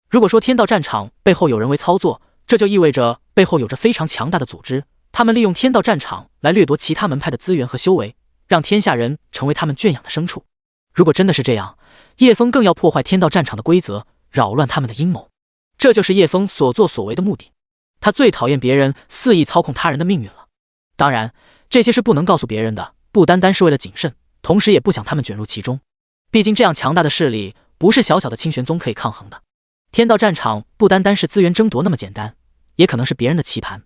Speaker 1: 如果说天道战场背后有人为操作，这就意味着背后有着非常强大的组织，他们利用天道战场来掠夺其他门派的资源和修为，让天下人成为他们圈养的牲畜。如果真的是这样，叶枫更要破坏天道战场的规则，扰乱他们的阴谋。这就是叶枫所作所为的目的。他最讨厌别人肆意操控他人的命运了。当然，这些是不能告诉别人的，不单单是为了谨慎，同时也不想他们卷入其中。毕竟这样强大的势力，不是小小的清玄宗可以抗衡的。天道战场不单单是资源争夺那么简单，也可能是别人的棋盘。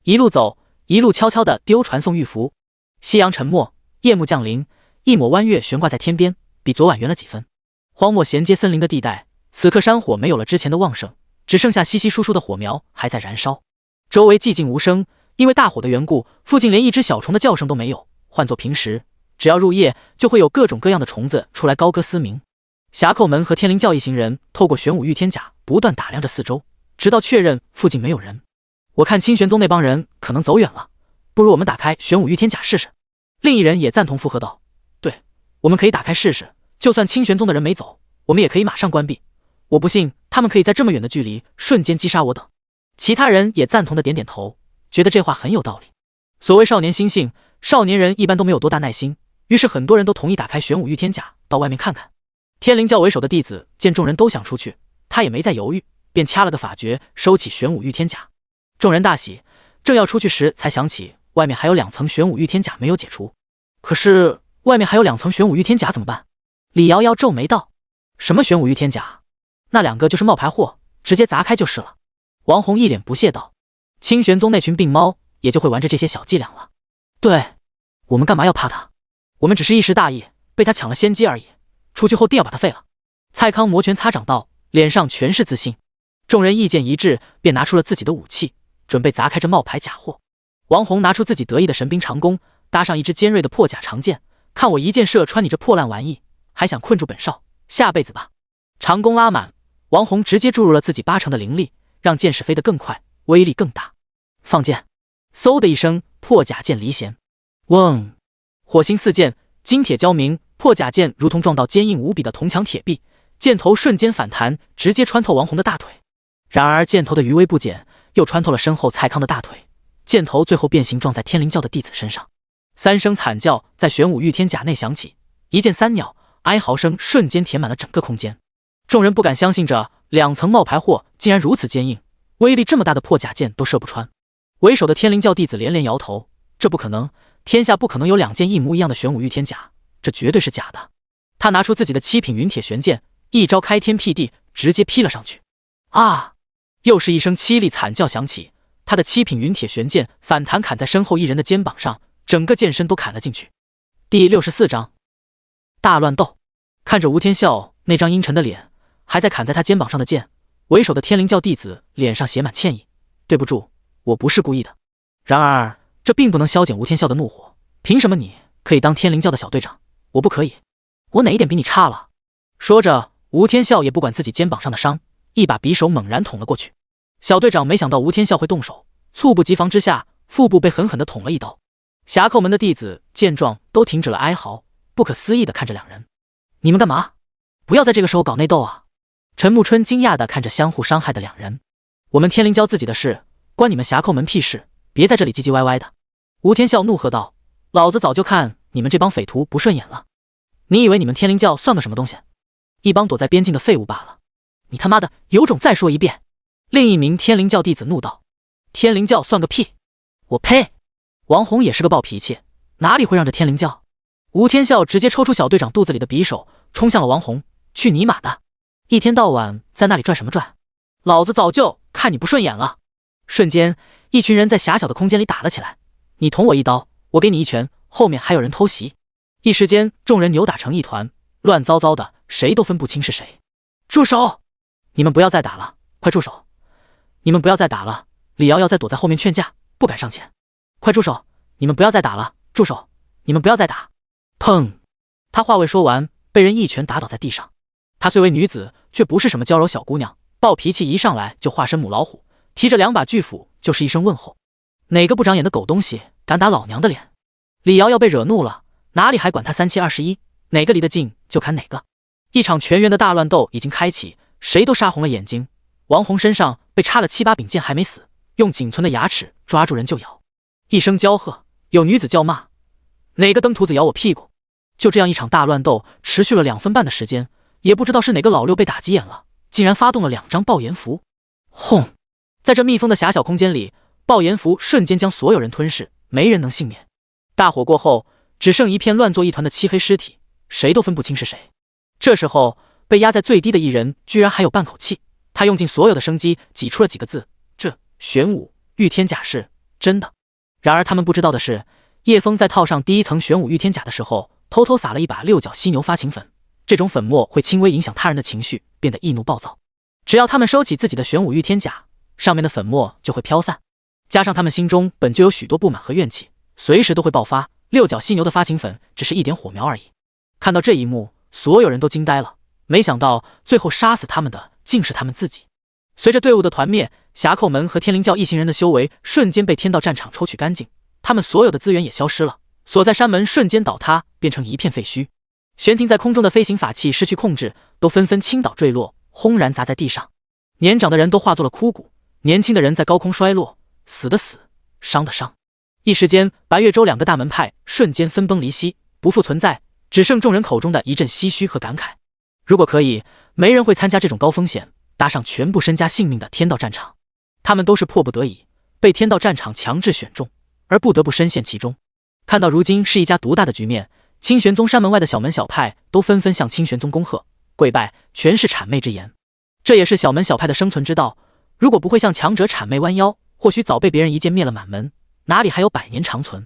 Speaker 1: 一路走，一路悄悄地丢传送玉符。夕阳沉没，夜幕降临，一抹弯月悬挂在天边，比昨晚圆了几分。荒漠衔接森林的地带，此刻山火没有了之前的旺盛，只剩下稀稀疏疏的火苗还在燃烧。周围寂静无声，因为大火的缘故，附近连一只小虫的叫声都没有。换作平时，只要入夜，就会有各种各样的虫子出来高歌嘶鸣。侠寇门和天灵教一行人透过玄武御天甲不断打量着四周，直到确认附近没有人。我看清玄宗那帮人可能走远了，不如我们打开玄武御天甲试试。另一人也赞同附和道，对，我们可以打开试试，就算清玄宗的人没走，我们也可以马上关闭。我不信他们可以在这么远的距离瞬间击杀我等。其他人也赞同的点点头，觉得这话很有道理。所谓少年心性，少年人一般都没有多大耐心，于是很多人都同意打开玄武御天甲到外面看看。天灵教为首的弟子见众人都想出去，他也没再犹豫，便掐了个法诀，收起玄武御天甲。众人大喜，正要出去时才想起外面还有2层玄武御天甲没有解除。可是外面还有2层玄武御天甲怎么办？李瑶瑶皱眉道，什么玄武御天甲？那2个就是冒牌货，直接砸开就是了。王红一脸不屑道，清玄宗那群病猫也就会玩着这些小伎俩了。对，我们干嘛要怕他？我们只是一时大意，被他抢了先机而已，出去后定要把他废了。蔡康摩拳擦掌道，脸上全是自信。众人意见一致，便拿出了自己的武器，准备砸开这冒牌假货。王红拿出自己得意的神兵长弓，搭上一支尖锐的破甲长剑，看我一箭射穿你这破烂玩意，还想困住本少，下辈子吧。长弓拉满，王红直接注入了自己80%的灵力，让箭矢飞得更快，威力更大。放箭，嗖的一声，破甲剑离弦，嗡，火星四溅，金铁交鸣，破甲剑如同撞到坚硬无比的铜墙铁壁，箭头瞬间反弹，直接穿透王红的大腿。然而箭头的余威不减，又穿透了身后蔡康的大腿，箭头最后变形撞在天灵教的弟子身上。3声惨叫在玄武御天甲内响起，一箭3鸟，哀嚎声瞬间填满了整个空间。众人不敢相信着2层冒牌货竟然如此坚硬，威力这么大的破甲剑都射不穿。为首的天灵教弟子连连摇头，这不可能，天下不可能有2件一模一样的玄武御天甲，这绝对是假的。他拿出自己的7品云铁玄剑，一招开天辟地，直接劈了上去。啊！又是一声凄厉惨叫响起，他的7品云铁玄剑反弹砍在身后一人的肩膀上，整个剑身都砍了进去。第64章大乱斗。看着吴天笑那张阴沉的脸，还在砍在他肩膀上的剑，为首的天灵教弟子脸上写满歉意，对不住，我不是故意的。然而这并不能消减吴天笑的怒火，凭什么你可以当天灵教的小队长，我不可以？我哪一点比你差了？说着，吴天笑也不管自己肩膀上的伤，一把匕首猛然捅了过去。小队长没想到吴天笑会动手，猝不及防之下，腹部被狠狠地捅了一刀。侠寇门的弟子见状都停止了哀嚎，不可思议地看着2人。你们干嘛？不要在这个时候搞内斗啊！陈木春惊讶地看着相互伤害的2人。我们天灵教自己的事，关你们侠寇门屁事，别在这里唧唧歪歪的。吴天笑怒喝道，老子早就看你们这帮匪徒不顺眼了，你以为你们天灵教算个什么东西？一帮躲在边境的废物罢了。你他妈的有种再说一遍！另一名天灵教弟子怒道。天灵教算个屁！我呸！王红也是个暴脾气，哪里会让着天灵教？吴天笑直接抽出小队长肚子里的匕首，冲向了王红。去你妈的！一天到晚在那里转什么转？老子早就看你不顺眼了！瞬间，一群人在狭小的空间里打了起来，你捅我一刀，我给你一拳，后面还有人偷袭。一时间，众人扭打成一团，乱糟糟的，谁都分不清是谁。住手！你们不要再打了，快住手！你们不要再打了！李瑶瑶在躲在后面劝架，不敢上前。快住手！你们不要再打了！住手！你们不要再打！砰！她话未说完，被人一拳打倒在地上。她虽为女子，却不是什么娇柔小姑娘，暴脾气一上来就化身母老虎，提着2把巨斧就是一声问候。哪个不长眼的狗东西敢打老娘的脸？李瑶瑶被惹怒了，哪里还管他3721，哪个离得近就砍哪个。一场全员的大乱斗已经开启，谁都杀红了眼睛。王红身上被插了7、8柄剑还没死，用仅存的牙齿抓住人就咬。一声娇喝，有女子叫骂：哪个登徒子咬我屁股？就这样一场大乱斗持续了2分半的时间，也不知道是哪个老六被打急眼了，竟然发动了2张爆炎符。轰！在这密封的狭小空间里，爆炎符瞬间将所有人吞噬，没人能幸免。大火过后，只剩一片乱作一团的漆黑尸体，谁都分不清是谁。这时候，被压在最低的一人居然还有半口气，他用尽所有的生机挤出了几个字：这玄武御天甲是真的。然而他们不知道的是，叶枫在套上第1层玄武御天甲的时候，偷偷撒了一把6角犀牛发情粉，这种粉末会轻微影响他人的情绪，变得易怒暴躁。只要他们收起自己的玄武御天甲，上面的粉末就会飘散，加上他们心中本就有许多不满和怨气，随时都会爆发。6角犀牛的发情粉只是一点火苗而已。看到这一幕，所有人都惊呆了，没想到最后杀死他们的竟是他们自己。随着队伍的团灭，侠寇门和天灵教一行人的修为瞬间被天道战场抽取干净，他们所有的资源也消失了，所在山门瞬间倒塌，变成一片废墟。悬停在空中的飞行法器失去控制，都纷纷倾倒坠落，轰然砸在地上。年长的人都化作了枯骨，年轻的人在高空摔落，死的死，伤的伤。一时间，白月州2个大门派瞬间分崩离析，不复存在，只剩众人口中的一阵唏嘘和感慨。如果可以，没人会参加这种高风险、搭上全部身家性命的天道战场。他们都是迫不得已，被天道战场强制选中，而不得不深陷其中。看到如今是一家独大的局面，清玄宗山门外的小门小派都纷纷向清玄宗恭贺跪拜，全是谄媚之言。这也是小门小派的生存之道，如果不会向强者谄媚弯腰，或许早被别人一剑灭了满门，哪里还有100年长存。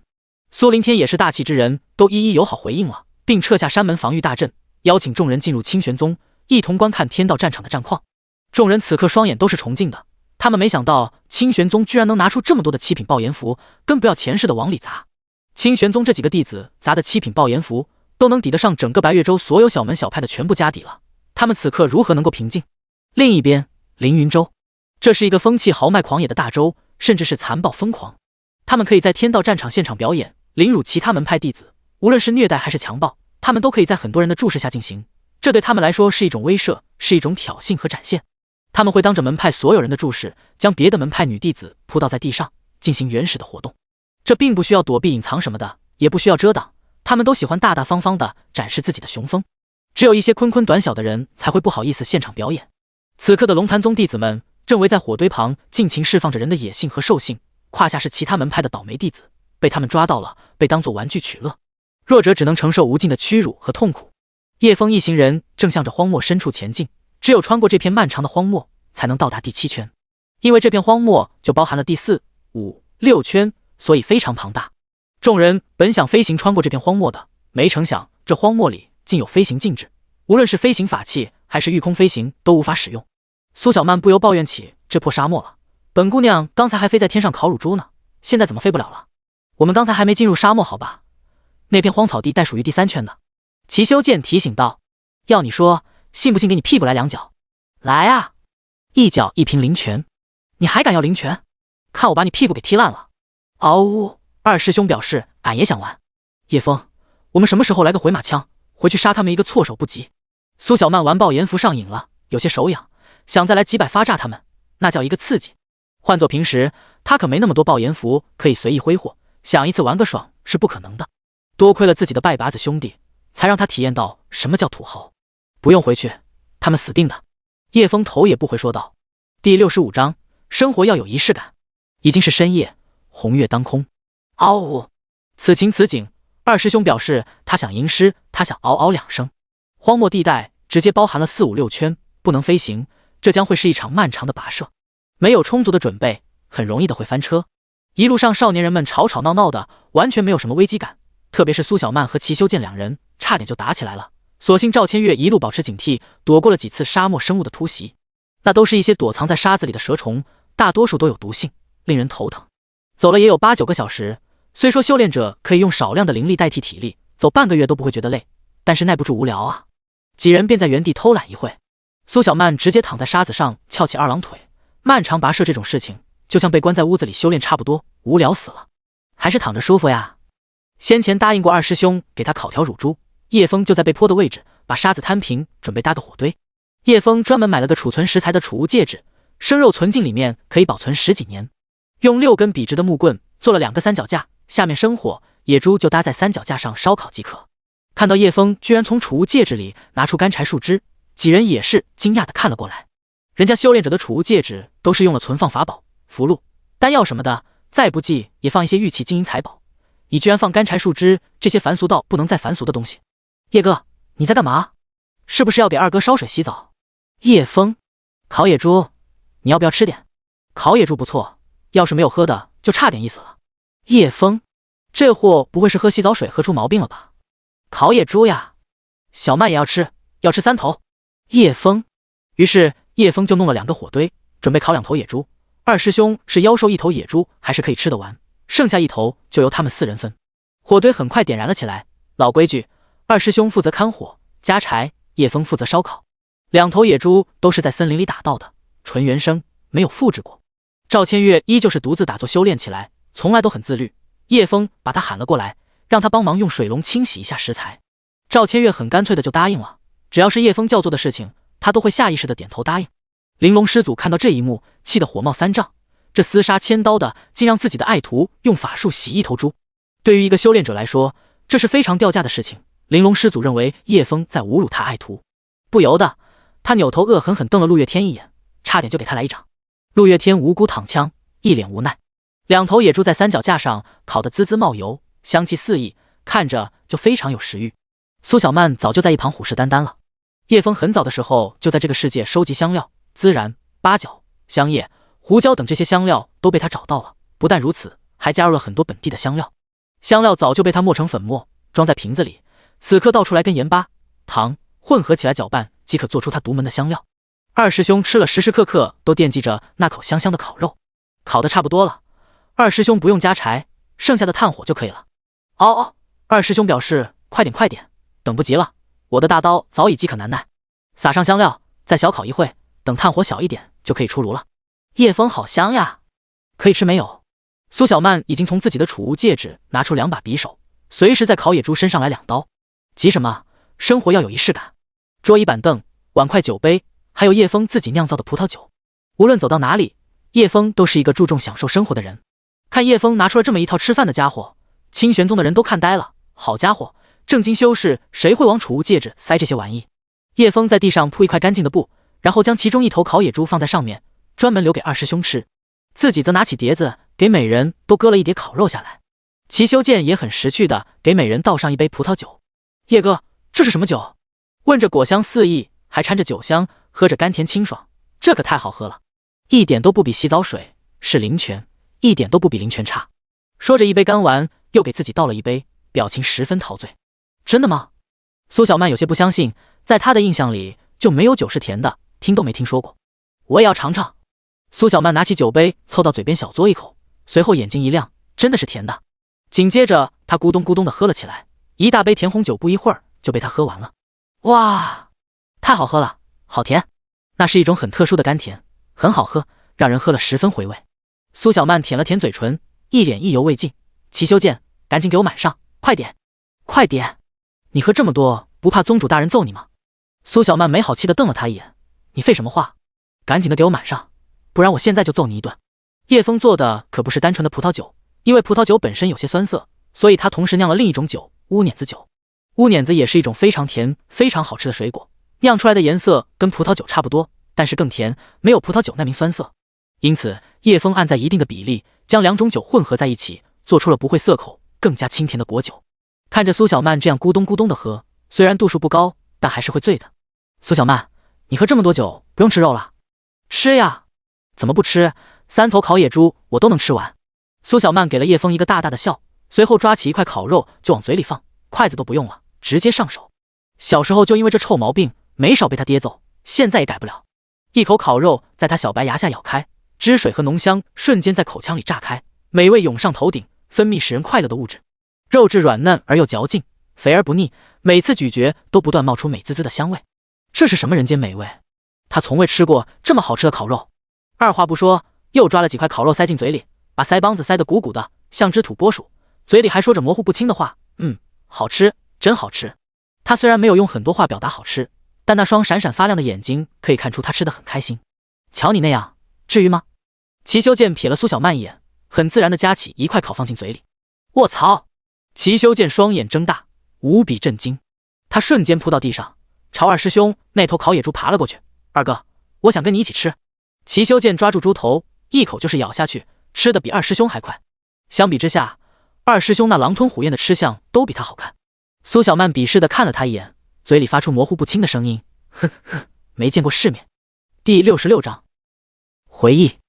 Speaker 1: 苏灵天也是大气之人，都一一友好回应了，并撤下山门防御大阵，邀请众人进入清玄宗，一同观看天道战场的战况。众人此刻双眼都是重净的，他们没想到清玄宗居然能拿出这么多的7品爆炎符，更不要前世的往里砸。清玄宗这几个弟子砸的7品爆炎符，都能抵得上整个白月州所有小门小派的全部家底了，他们此刻如何能够平静？另一边，凌云州，这是一个风气豪迈狂野的大州，甚至是残暴疯狂。他们可以在天道战场现场表演，凌辱其他门派弟子，无论是虐待还是强暴，他们都可以在很多人的注视下进行。这对他们来说是一种威慑，是一种挑衅和展现。他们会当着门派所有人的注视，将别的门派女弟子扑倒在地上，进行原始的活动。这并不需要躲避隐藏什么的，也不需要遮挡，他们都喜欢大大方方地展示自己的雄风。只有一些坤坤短小的人才会不好意思现场表演。此刻的龙潭宗弟子们正围在火堆旁，尽情释放着人的野性和兽性，胯下是其他门派的倒霉弟子，被他们抓到了，被当作玩具取乐，弱者只能承受无尽的屈辱和痛苦。叶枫一行人正向着荒漠深处前进，只有穿过这片漫长的荒漠，才能到达第7圈。因为这片荒漠就包含了第4、5、6圈，所以非常庞大。众人本想飞行穿过这片荒漠的，没成想这荒漠里竟有飞行禁制，无论是飞行法器还是御空飞行都无法使用。苏小曼不由抱怨起这破沙漠了，本姑娘刚才还飞在天上烤乳猪呢，现在怎么飞不了了？我们刚才还没进入沙漠好吧？那片荒草地带属于第3圈的。齐修剑提醒道，要你说，信不信给你屁股来2脚？来啊，一脚一平灵拳，你还敢要灵拳？看我把你屁股给踢烂了！嗷呜！二师兄表示俺也想玩。叶枫，我们什么时候来个回马枪，回去杀他们一个措手不及？苏小曼玩爆炎符上瘾了，有些手痒，想再来几百发炸他们，那叫一个刺激。换做平时，他可没那么多爆炎符可以随意挥霍，想一次玩个爽是不可能的。多亏了自己的拜把子兄弟，才让他体验到什么叫土豪。不用回去，他们死定的。叶枫头也不回说道。第65章，生活要有仪式感。已经是深夜，红月当空。嗷呜！此情此景，二师兄表示他想吟诗，他想嗷嗷两声。荒漠地带直接包含了4、5、6圈，不能飞行，这将会是一场漫长的跋涉。没有充足的准备，很容易的会翻车。一路上少年人们吵吵闹闹的，完全没有什么危机感。特别是苏小曼和齐修剑两人，差点就打起来了。所幸赵千月一路保持警惕，躲过了几次沙漠生物的突袭。那都是一些躲藏在沙子里的蛇虫，大多数都有毒性，令人头疼。走了也有8、9个小时，虽说修炼者可以用少量的灵力代替体力，走半个月都不会觉得累，但是耐不住无聊啊。几人便在原地偷懒一会。苏小曼直接躺在沙子上翘起2郎腿。漫长跋涉这种事情，就像被关在屋子里修炼差不多，无聊死了。还是躺着舒服呀。先前答应过二师兄给他烤条乳猪，叶枫就在被坡的位置把沙子摊平，准备搭个火堆。叶枫专门买了个储存食材的储物戒指，生肉存进里面可以保存10几年。用6根笔直的木棍做了2个三脚架，下面生火，野猪就搭在三脚架上烧烤即可。看到叶枫居然从储物戒指里拿出干柴树枝，几人也是惊讶的看了过来。人家修炼者的储物戒指都是用了存放法宝、符箓、丹药什么的，再不济也放一些玉器、金银财宝。你居然放干柴树枝，这些凡俗到不能再凡俗的东西。叶哥，你在干嘛？是不是要给二哥烧水洗澡？叶枫，烤野猪，你要不要吃点？烤野猪不错，要是没有喝的，就差点意思了。叶枫，这货不会是喝洗澡水喝出毛病了吧？烤野猪呀，小曼也要吃，要吃3头。叶枫，于是叶枫就弄了2个火堆，准备烤2头野猪。二师兄是妖兽1头野猪，还是可以吃得完。剩下1头就由他们4人分。火堆很快点燃了起来。老规矩，二师兄负责看火加柴，叶枫负责烧烤。2头野猪都是在森林里打到的，纯原生，没有复制过。赵千月依旧是独自打坐修炼起来，从来都很自律。叶枫把他喊了过来，让他帮忙用水龙清洗一下食材。赵千月很干脆的就答应了，只要是叶枫叫做的事情，他都会下意识的点头答应。玲珑师祖看到这一幕，气得火冒3丈。这厮杀千刀的，竟让自己的爱徒用法术洗1头猪。对于一个修炼者来说，这是非常掉价的事情。玲珑师祖认为叶枫在侮辱他爱徒，不由得他扭头恶狠狠瞪了陆月天一眼，差点就给他来一掌。陆月天无辜躺枪，一脸无奈。2头野猪在三脚架上烤得滋滋冒油，香气四溢，看着就非常有食欲。苏小曼早就在一旁虎视眈眈了。叶枫很早的时候就在这个世界收集香料、孜然、八角、香叶、胡椒等这些香料都被他找到了。不但如此，还加入了很多本地的香料。香料早就被他磨成粉末，装在瓶子里，此刻倒出来跟盐巴、糖混合起来搅拌，即可做出他独门的香料。二师兄吃了时时刻刻都惦记着那口香香的烤肉。烤得差不多了，二师兄不用加柴，剩下的炭火就可以了。哦，二师兄表示快点快点，等不及了，我的大刀早已饥渴难耐。撒上香料，再小烤一会，等炭火小一点就可以出炉了。叶枫好香呀，可以吃没有？苏小曼已经从自己的储物戒指拿出2把匕首，随时在烤野猪身上来2刀。急什么？生活要有仪式感。桌椅板凳、碗筷酒杯，还有叶枫自己酿造的葡萄酒。无论走到哪里，叶枫都是一个注重享受生活的人。看叶枫拿出了这么一套吃饭的家伙，清玄宗的人都看呆了。好家伙，正经修士谁会往储物戒指塞这些玩意？叶枫在地上铺一块干净的布，然后将其中1头烤野猪放在上面，专门留给二师兄吃，自己则拿起碟子给每人都割了一碟烤肉下来。齐修剑也很识趣的给每人倒上一杯葡萄酒。叶哥，这是什么酒？问着果香四溢，还掺着酒香，喝着甘甜清爽，这可太好喝了，一点都不比洗澡水，是灵泉，一点都不比灵泉差。说着一杯干完，又给自己倒了一杯，表情十分陶醉。真的吗？苏小曼有些不相信，在她的印象里就没有酒是甜的，听都没听说过。我也要尝尝。苏小曼拿起酒杯凑到嘴边小嘬一口，随后眼睛一亮，真的是甜的。紧接着她咕咚咕咚的喝了起来，一大杯甜红酒不一会儿就被她喝完了。哇，太好喝了，好甜！那是一种很特殊的甘甜，很好喝，让人喝了十分回味。苏小曼舔了舔嘴唇，一脸意犹未尽。齐修剑，赶紧给我满上，快点，快点！你喝这么多，不怕宗主大人揍你吗？苏小曼没好气的瞪了他一眼，你废什么话？赶紧的给我满上，不然我现在就揍你一顿。叶枫做的可不是单纯的葡萄酒，因为葡萄酒本身有些酸涩，所以他同时酿了另一种酒，乌碾子酒。乌碾子也是一种非常甜、非常好吃的水果，酿出来的颜色跟葡萄酒差不多，但是更甜，没有葡萄酒那名酸涩。因此，叶枫按在一定的比例，将两种酒混合在一起，做出了不会涩口、更加清甜的果酒。看着苏小曼这样咕咚咕咚的喝，虽然度数不高，但还是会醉的。苏小曼，你喝这么多酒，不用吃肉了？吃呀！怎么不吃？3头烤野猪我都能吃完。苏小曼给了叶枫一个大大的笑，随后抓起一块烤肉就往嘴里放，筷子都不用了，直接上手。小时候就因为这臭毛病，没少被他爹揍，现在也改不了。一口烤肉在他小白牙下咬开，汁水和浓香瞬间在口腔里炸开，美味涌上头顶，分泌使人快乐的物质。肉质软嫩而又嚼劲，肥而不腻，每次咀嚼都不断冒出美滋滋的香味。这是什么人间美味？他从未吃过这么好吃的烤肉。二话不说，又抓了几块烤肉塞进嘴里，把腮帮子塞得鼓鼓的，像只土拨鼠，嘴里还说着模糊不清的话。好吃，真好吃。他虽然没有用很多话表达好吃，但那双闪闪发亮的眼睛可以看出他吃得很开心。瞧你那样，至于吗？齐修剑瞥了苏小曼一眼，很自然地夹起一块烤放进嘴里。卧槽！齐修剑双眼睁大，无比震惊。他瞬间扑到地上，朝二师兄那头烤野猪爬了过去。二哥，我想跟你一起吃。齐修剑抓住猪头，一口就是咬下去，吃得比二师兄还快。相比之下，二师兄那狼吞虎咽的吃相都比他好看。苏小曼鄙视地看了他一眼，嘴里发出模糊不清的声音：哼哼，没见过世面。第66章回忆。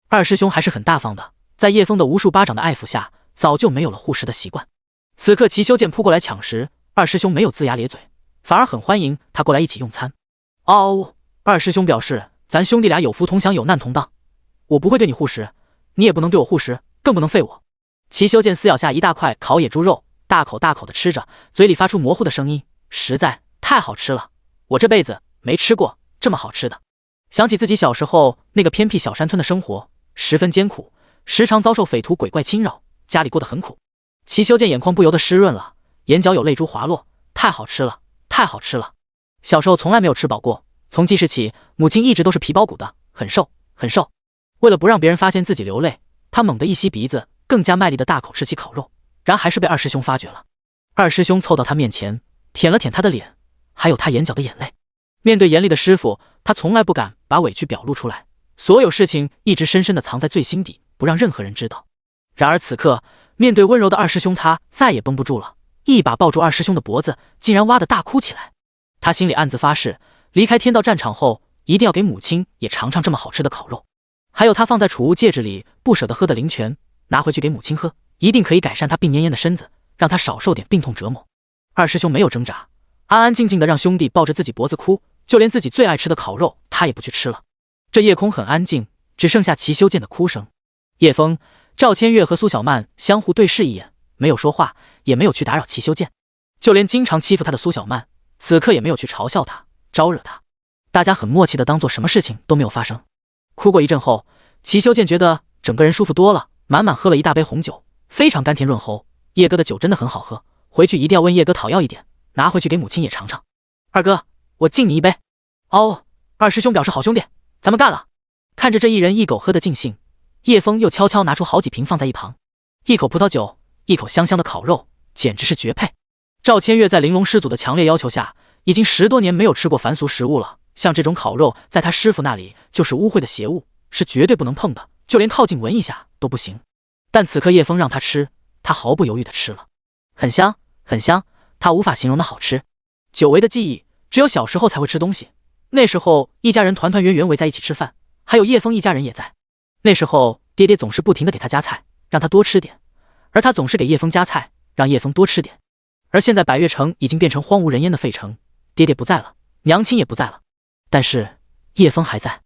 Speaker 1: 二师兄还是很大方的，在叶枫的无数巴掌的爱抚下，早就没有了护食的习惯。此刻齐修剑扑过来抢食，二师兄没有龇牙咧嘴，反而很欢迎他过来一起用餐。哦，二师兄表示咱兄弟俩有福同享，有难同当，我不会对你护食，你也不能对我护食，更不能废我。齐修剑撕咬下一大块烤野猪肉，大口大口的吃着，嘴里发出模糊的声音，实在太好吃了，我这辈子没吃过这么好吃的。想起自己小时候那个偏僻小山村的生活，十分艰苦，时常遭受匪徒鬼怪侵扰，家里过得很苦。齐修剑眼眶不由得湿润了，眼角有泪珠滑落，太好吃了，太好吃了。小时候从来没有吃饱过，从记事起，母亲一直都是皮包骨的，很瘦很瘦。为了不让别人发现自己流泪，他猛地一吸鼻子，更加卖力的大口吃起烤肉，然还是被二师兄发觉了。二师兄凑到他面前，舔了舔他的脸，还有他眼角的眼泪。面对严厉的师傅，他从来不敢把委屈表露出来，所有事情一直深深的藏在最心底，不让任何人知道。然而此刻，面对温柔的二师兄，他再也绷不住了，一把抱住二师兄的脖子，竟然哇的大哭起来。他心里暗自发誓，离开天道战场后，一定要给母亲也尝尝这么好吃的烤肉。还有他放在储物戒指里不舍得喝的灵泉，拿回去给母亲喝，一定可以改善他病恹恹的身子，让他少受点病痛折磨。二师兄没有挣扎，安安静静的让兄弟抱着自己脖子哭，就连自己最爱吃的烤肉他也不去吃了。这夜空很安静，只剩下齐修剑的哭声。叶枫、赵千月和苏小曼相互对视一眼，没有说话，也没有去打扰齐修剑。就连经常欺负他的苏小曼，此刻也没有去嘲笑他、招惹他。大家很默契的当做什么事情都没有发生。哭过一阵后，齐修剑觉得整个人舒服多了，满满喝了一大杯红酒，非常甘甜润喉。叶哥的酒真的很好喝，回去一定要问叶哥讨要一点，拿回去给母亲也尝尝。二哥，我敬你一杯。哦，二师兄表示好兄弟，咱们干了。看着这一人一狗喝得尽兴，叶枫又悄悄拿出好几瓶放在一旁，一口葡萄酒，一口香香的烤肉，简直是绝配。赵千月在玲珑师祖的强烈要求下，已经10多年没有吃过凡俗食物了，像这种烤肉在他师傅那里就是污秽的邪物，是绝对不能碰的，就连靠近闻一下都不行。但此刻叶枫让他吃，他毫不犹豫地吃了，很香很香，他无法形容的好吃。久违的记忆，只有小时候才会吃东西，那时候一家人团团圆圆围在一起吃饭，还有叶枫一家人也在。那时候爹爹总是不停地给他夹菜，让他多吃点，而他总是给叶枫夹菜，让叶枫多吃点。而现在百越城已经变成荒无人烟的废城，爹爹不在了，娘亲也不在了，但是叶枫还在。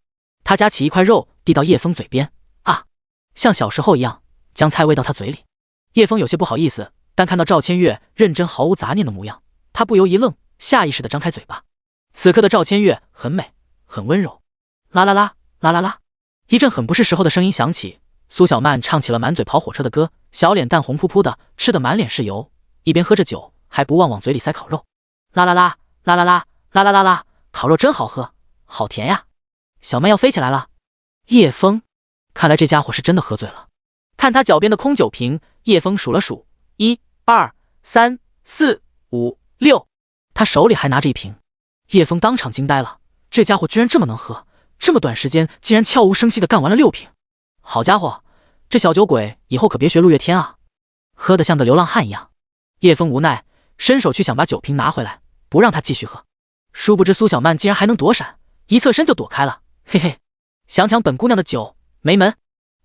Speaker 1: 他夹起一块肉递到叶枫嘴边，啊，像小时候一样将菜喂到他嘴里。叶枫有些不好意思，但看到赵千月认真毫无杂念的模样，他不由一愣，下意识地张开嘴巴。此刻的赵千月很美，很温柔。啦啦啦啦啦啦，一阵很不是时候的声音响起，苏小曼唱起了满嘴跑火车的歌，小脸蛋红扑扑的，吃得满脸是油，一边喝着酒，还不忘往嘴里塞烤肉。啦啦啦啦啦啦啦啦啦啦，烤肉真好喝，好甜呀！小曼要飞起来了。叶枫，看来这家伙是真的喝醉了。看他脚边的空酒瓶，叶枫数了数，1、2、3、4、5、6，他手里还拿着一瓶。叶枫当场惊呆了，这家伙居然这么能喝，这么短时间竟然悄无声息地干完了6瓶。好家伙，这小酒鬼以后可别学陆月天啊，喝得像个流浪汉一样。叶枫无奈，伸手去想把酒瓶拿回来，不让他继续喝。殊不知苏小曼竟然还能躲闪，一侧身就躲开了。嘿嘿，想抢本姑娘的酒，没门！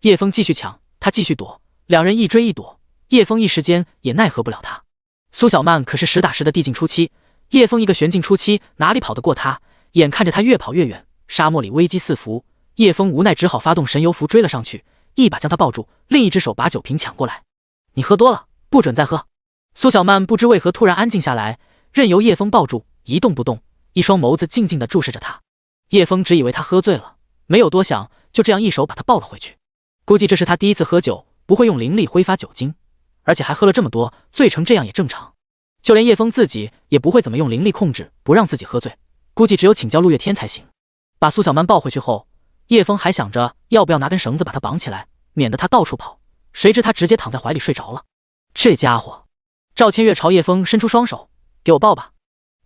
Speaker 1: 叶枫继续抢，他继续躲，两人一追一躲，叶枫一时间也奈何不了他。苏小曼可是实打实的地境初期，叶枫一个玄境初期，哪里跑得过他？眼看着他越跑越远，沙漠里危机四伏，叶枫无奈只好发动神游符追了上去，一把将他抱住，另一只手把酒瓶抢过来。你喝多了，不准再喝。苏小曼不知为何突然安静下来，任由叶枫抱住，一动不动，一双眸子静静地注视着他。叶枫只以为他喝醉了，没有多想，就这样一手把他抱了回去。估计这是他第一次喝酒，不会用灵力挥发酒精，而且还喝了这么多，醉成这样也正常。就连叶枫自己也不会怎么用灵力控制，不让自己喝醉，估计只有请教陆月天才行。把苏小曼抱回去后，叶枫还想着要不要拿根绳子把他绑起来，免得他到处跑，谁知他直接躺在怀里睡着了。这家伙！赵千月朝叶枫伸出双手，给我抱吧。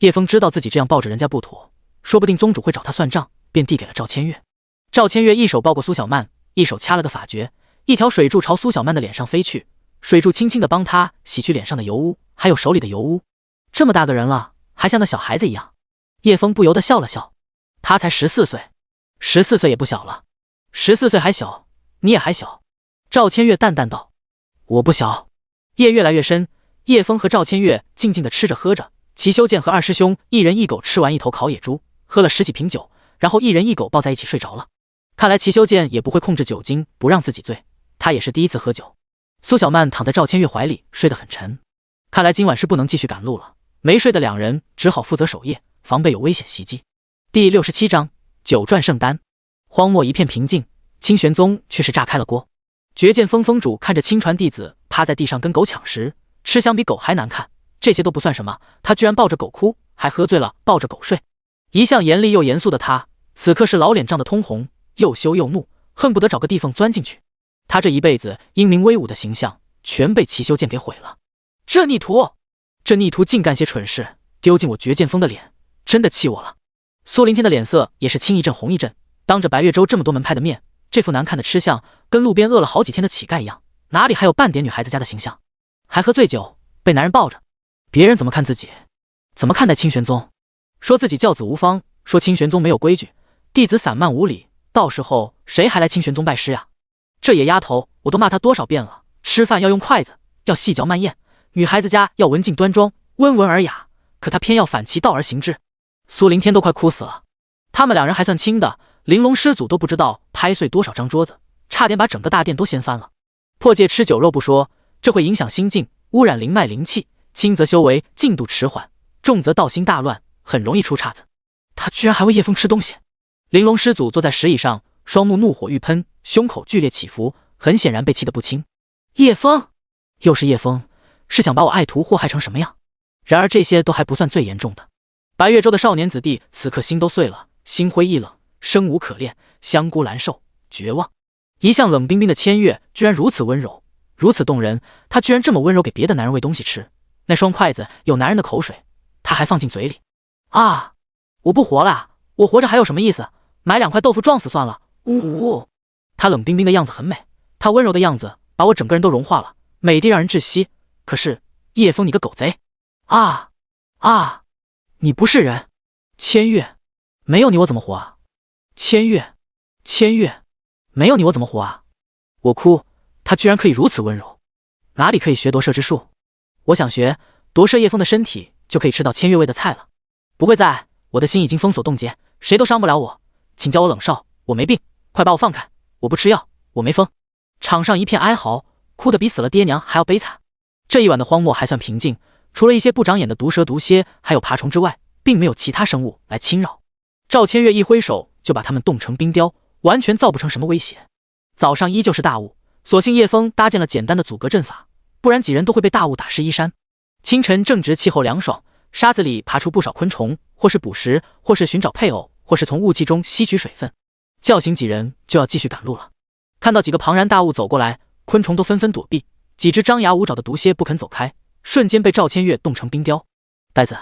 Speaker 1: 叶枫知道自己这样抱着人家不妥，说不定宗主会找他算账，便递给了赵千月。赵千月一手抱过苏小曼，一手掐了个法诀，一条水柱朝苏小曼的脸上飞去，水柱轻轻地帮她洗去脸上的油污，还有手里的油污。这么大个人了，还像个小孩子一样。叶枫不由得笑了笑，他才14岁，14岁也不小了，14岁还小，你也还小。赵千月淡淡道：我不小。夜越来越深，叶枫和赵千月静静地吃着喝着，齐修剑和二师兄一人一狗吃完一头烤野猪，喝了10几瓶酒，然后一人一狗抱在一起睡着了。看来齐修剑也不会控制酒精，不让自己醉，他也是第一次喝酒。苏小曼躺在赵千月怀里，睡得很沉。看来今晚是不能继续赶路了，没睡的两人只好负责守夜，防备有危险袭击。第67章九转圣丹。荒漠一片平静，清玄宗却是炸开了锅。绝剑峰峰主看着亲传弟子趴在地上跟狗抢食，吃相比狗还难看，这些都不算什么，他居然抱着狗哭，还喝醉了抱着狗睡。一向严厉又严肃的他，此刻是老脸涨得通红，又羞又怒，恨不得找个地缝钻进去。他这一辈子英明威武的形象全被齐修剑给毁了。这逆徒竟干些蠢事，丢尽我绝剑峰的脸，真的气我了。苏凌天的脸色也是青一阵红一阵，当着白月州这么多门派的面，这副难看的吃相跟路边饿了好几天的乞丐一样，哪里还有半点女孩子家的形象？还喝醉酒，被男人抱着，别人怎么看自己？怎么看待清玄宗？说自己教子无方，说清玄宗没有规矩，弟子散漫无礼，到时候谁还来清玄宗拜师呀？这野丫头，我都骂她多少遍了，吃饭要用筷子，要细嚼慢咽，女孩子家要文静端庄，温文尔雅，可她偏要反其道而行之。苏凌天都快哭死了。他们两人还算轻的，玲珑师祖都不知道拍碎多少张桌子，差点把整个大殿都掀翻了。破戒吃酒肉不说，这会影响心境，污染灵脉灵气，轻则修为进度迟缓，重则道心大乱，很容易出岔子。他居然还喂叶枫吃东西！玲珑师祖坐在石椅上，双目怒火欲喷，胸口剧烈起伏，很显然被气得不轻。叶枫，又是叶枫，是想把我爱徒祸害成什么样？然而这些都还不算最严重的。白月州的少年子弟此刻心都碎了，心灰意冷，生无可恋，香菇难受，绝望。一向冷冰冰的千月居然如此温柔，如此动人，他居然这么温柔给别的男人喂东西吃，那双筷子有男人的口水，他还放进嘴里。啊！我不活了，我活着还有什么意思？买2块豆腐撞死算了。呜呜！他冷冰冰的样子很美，他温柔的样子把我整个人都融化了，美的让人窒息。可是叶枫，你个狗贼！啊！你不是人！千月，没有你我怎么活啊？千月，没有你我怎么活啊？我哭，他居然可以如此温柔，哪里可以学夺舍之术？我想学夺舍叶枫的身体，就可以吃到千月喂的菜了。不会再，我的心已经封锁冻结，谁都伤不了我。请叫我冷少，我没病，快把我放开！我不吃药，我没疯。场上一片哀嚎，哭得比死了爹娘还要悲惨。这一晚的荒漠还算平静，除了一些不长眼的毒蛇毒蝎还有爬虫之外，并没有其他生物来侵扰。赵千月一挥手就把他们冻成冰雕，完全造不成什么威胁。早上依旧是大雾，所幸叶枫搭建了简单的阻隔阵法，不然几人都会被大雾打湿衣衫。清晨正值气候凉爽，沙子里爬出不少昆虫，或是捕食，或是寻找配偶，或是从雾气中吸取水分。叫醒几人就要继续赶路了。看到几个庞然大物走过来，昆虫都纷纷躲避，几只张牙舞爪的毒蝎不肯走开，瞬间被赵千月冻成冰雕。呆子，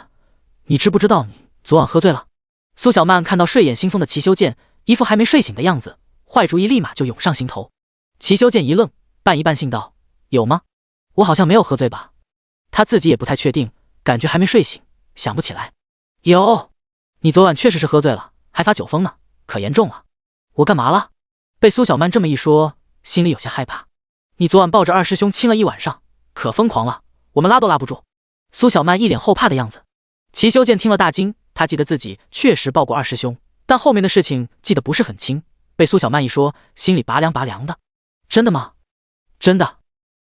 Speaker 1: 你知不知道你昨晚喝醉了？苏小曼看到睡眼惺忪的齐修剑，一副还没睡醒的样子，坏主意立马就涌上心头。齐修剑一愣，半疑半信道：“有吗？我好像没有喝醉吧？”他自己也不太确定，感觉还没睡醒，想不起来。有，你昨晚确实是喝醉了，还发酒疯呢，可严重了。我干嘛了？被苏小曼这么一说，心里有些害怕。你昨晚抱着二师兄亲了一晚上，可疯狂了，我们拉都拉不住。苏小曼一脸后怕的样子。齐修剑听了大惊，他记得自己确实抱过二师兄，但后面的事情记得不是很清，被苏小曼一说，心里拔凉拔凉的。真的吗？真的。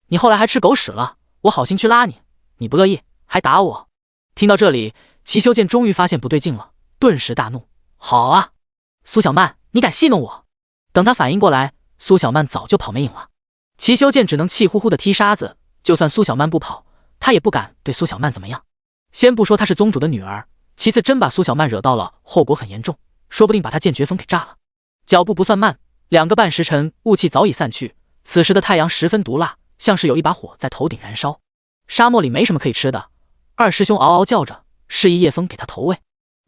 Speaker 1: 你后来还吃狗屎了，我好心去拉你，你不乐意，还打我。听到这里，齐修剑终于发现不对劲了，顿时大怒。好啊，苏小曼，你敢戏弄我？等他反应过来，苏小曼早就跑没影了。齐修剑只能气呼呼的踢沙子，就算苏小曼不跑，他也不敢对苏小曼怎么样。先不说她是宗主的女儿，其次真把苏小曼惹到了，后果很严重，说不定把她剑诀锋给炸了。脚步不算慢，2个半时辰，雾气早已散去，此时的太阳十分毒辣，像是有一把火在头顶燃烧。沙漠里没什么可以吃的，二师兄嗷嗷叫着，示意叶枫给他投喂。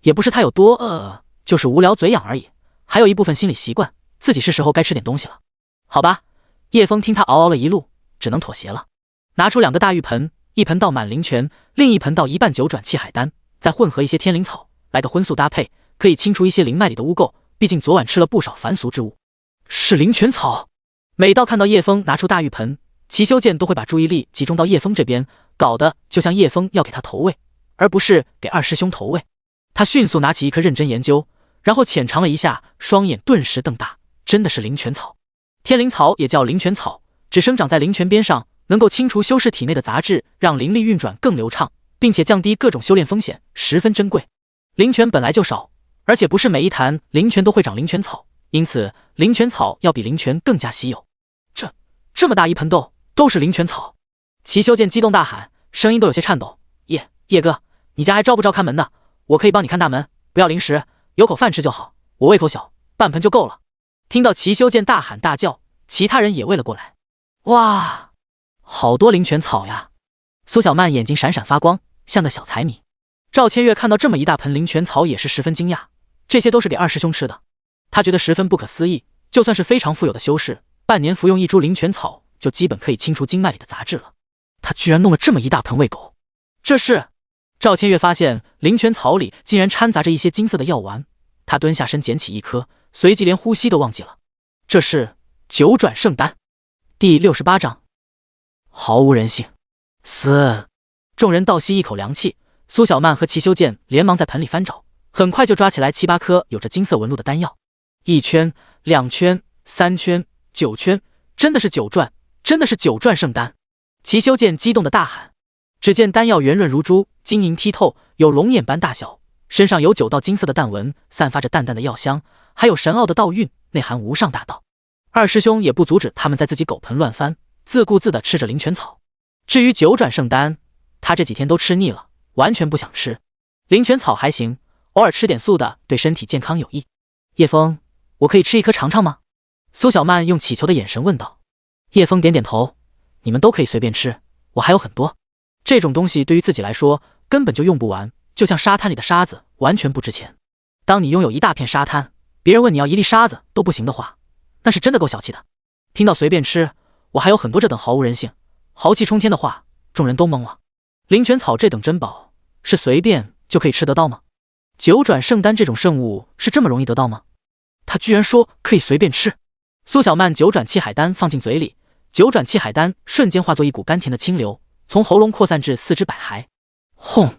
Speaker 1: 也不是他有多饿，就是无聊嘴痒而已，还有一部分心理习惯，自己是时候该吃点东西了。好吧，叶枫听他嗷嗷了一路，只能妥协了，拿出2个大浴盆，一盆倒满灵泉，另一盆倒一半九转气海丹，再混合一些天灵草，来的荤素搭配，可以清除一些灵脉里的污垢，毕竟昨晚吃了不少凡俗之物。是灵泉草。每到看到叶枫拿出大浴盆，齐修剑都会把注意力集中到叶枫这边，搞得就像叶枫要给他投喂，而不是给二师兄投喂。他迅速拿起一颗认真研究，然后浅尝了一下，双眼顿时瞪大，真的是灵泉草。天灵草也叫灵泉草，只生长在灵泉边上，能够清除修士体内的杂质，让灵力运转更流畅，并且降低各种修炼风险，十分珍贵。灵泉本来就少，而且不是每一坛灵泉都会长灵泉草，因此灵泉草要比灵泉更加稀有。这么大一盆都是灵泉草。齐修剑激动大喊，声音都有些颤抖。叶哥，你家还招不招看门的？我可以帮你看大门，不要零食，有口饭吃就好，我胃口小，半盆就够了。听到齐修剑大喊大叫，其他人也喂了过来。哇，好多灵泉草呀！苏小曼眼睛闪闪发光，像个小财迷。赵千月看到这么一大盆灵泉草也是十分惊讶，这些都是给二师兄吃的。他觉得十分不可思议，就算是非常富有的修士，半年服用一株灵泉草就基本可以清除经脉里的杂质了，他居然弄了这么一大盆喂狗。这是赵千月发现灵泉草里竟然掺杂着一些金色的药丸，他蹲下身捡起一颗，随即连呼吸都忘记了。这是九转圣丹。第68章，毫无人性。嘶！众人倒吸一口凉气，苏小曼和齐修剑连忙在盆里翻找，很快就抓起来7、8颗有着金色纹路的丹药。1圈、2圈、3圈、9圈，真的是9转，真的是9转圣丹！齐修剑激动的大喊。只见丹药圆润如珠，晶莹剔透，有龙眼般大小，身上有9道金色的淡纹，散发着淡淡的药香，还有神奥的道韵，内含无上大道。二师兄也不阻止他们在自己狗盆乱翻，自顾自地吃着灵泉草。至于9转圣丹，他这几天都吃腻了，完全不想吃。灵泉草还行，偶尔吃点素的对身体健康有益。叶枫，我可以吃一颗尝尝吗？苏小曼用乞求的眼神问道。叶枫点点头，你们都可以随便吃，我还有很多。这种东西对于自己来说根本就用不完，就像沙滩里的沙子，完全不值钱。当你拥有一大片沙滩，别人问你要一粒沙子都不行的话，那是真的够小气的。听到随便吃，我还有很多这等毫无人性、豪气冲天的话，众人都懵了。灵泉草这等珍宝，是随便就可以吃得到吗？9转圣丹这种圣物是这么容易得到吗？他居然说可以随便吃。苏小曼9转气海丹放进嘴里，9转气海丹瞬间化作一股甘甜的清流，从喉咙扩散至4肢百骸。轰！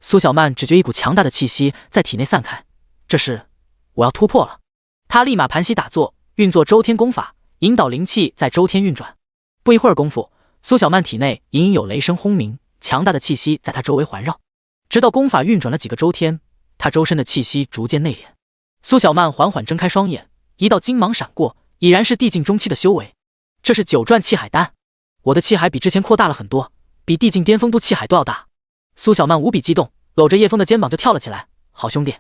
Speaker 1: 苏小曼只觉一股强大的气息在体内散开，这是我要突破了。他立马盘膝打坐，运作周天功法，引导灵气在周天运转。不一会儿功夫，苏小曼体内隐隐有雷声轰鸣，强大的气息在她周围环绕。直到功法运转了几个周天，她周身的气息逐渐内敛。苏小曼缓缓睁开双眼，一道金芒闪过，已然是地境中期的修为。这是9转气海丹，我的气海比之前扩大了很多，比地境巅峰度气海都要大。苏小曼无比激动，搂着叶枫的肩膀就跳了起来。好兄弟，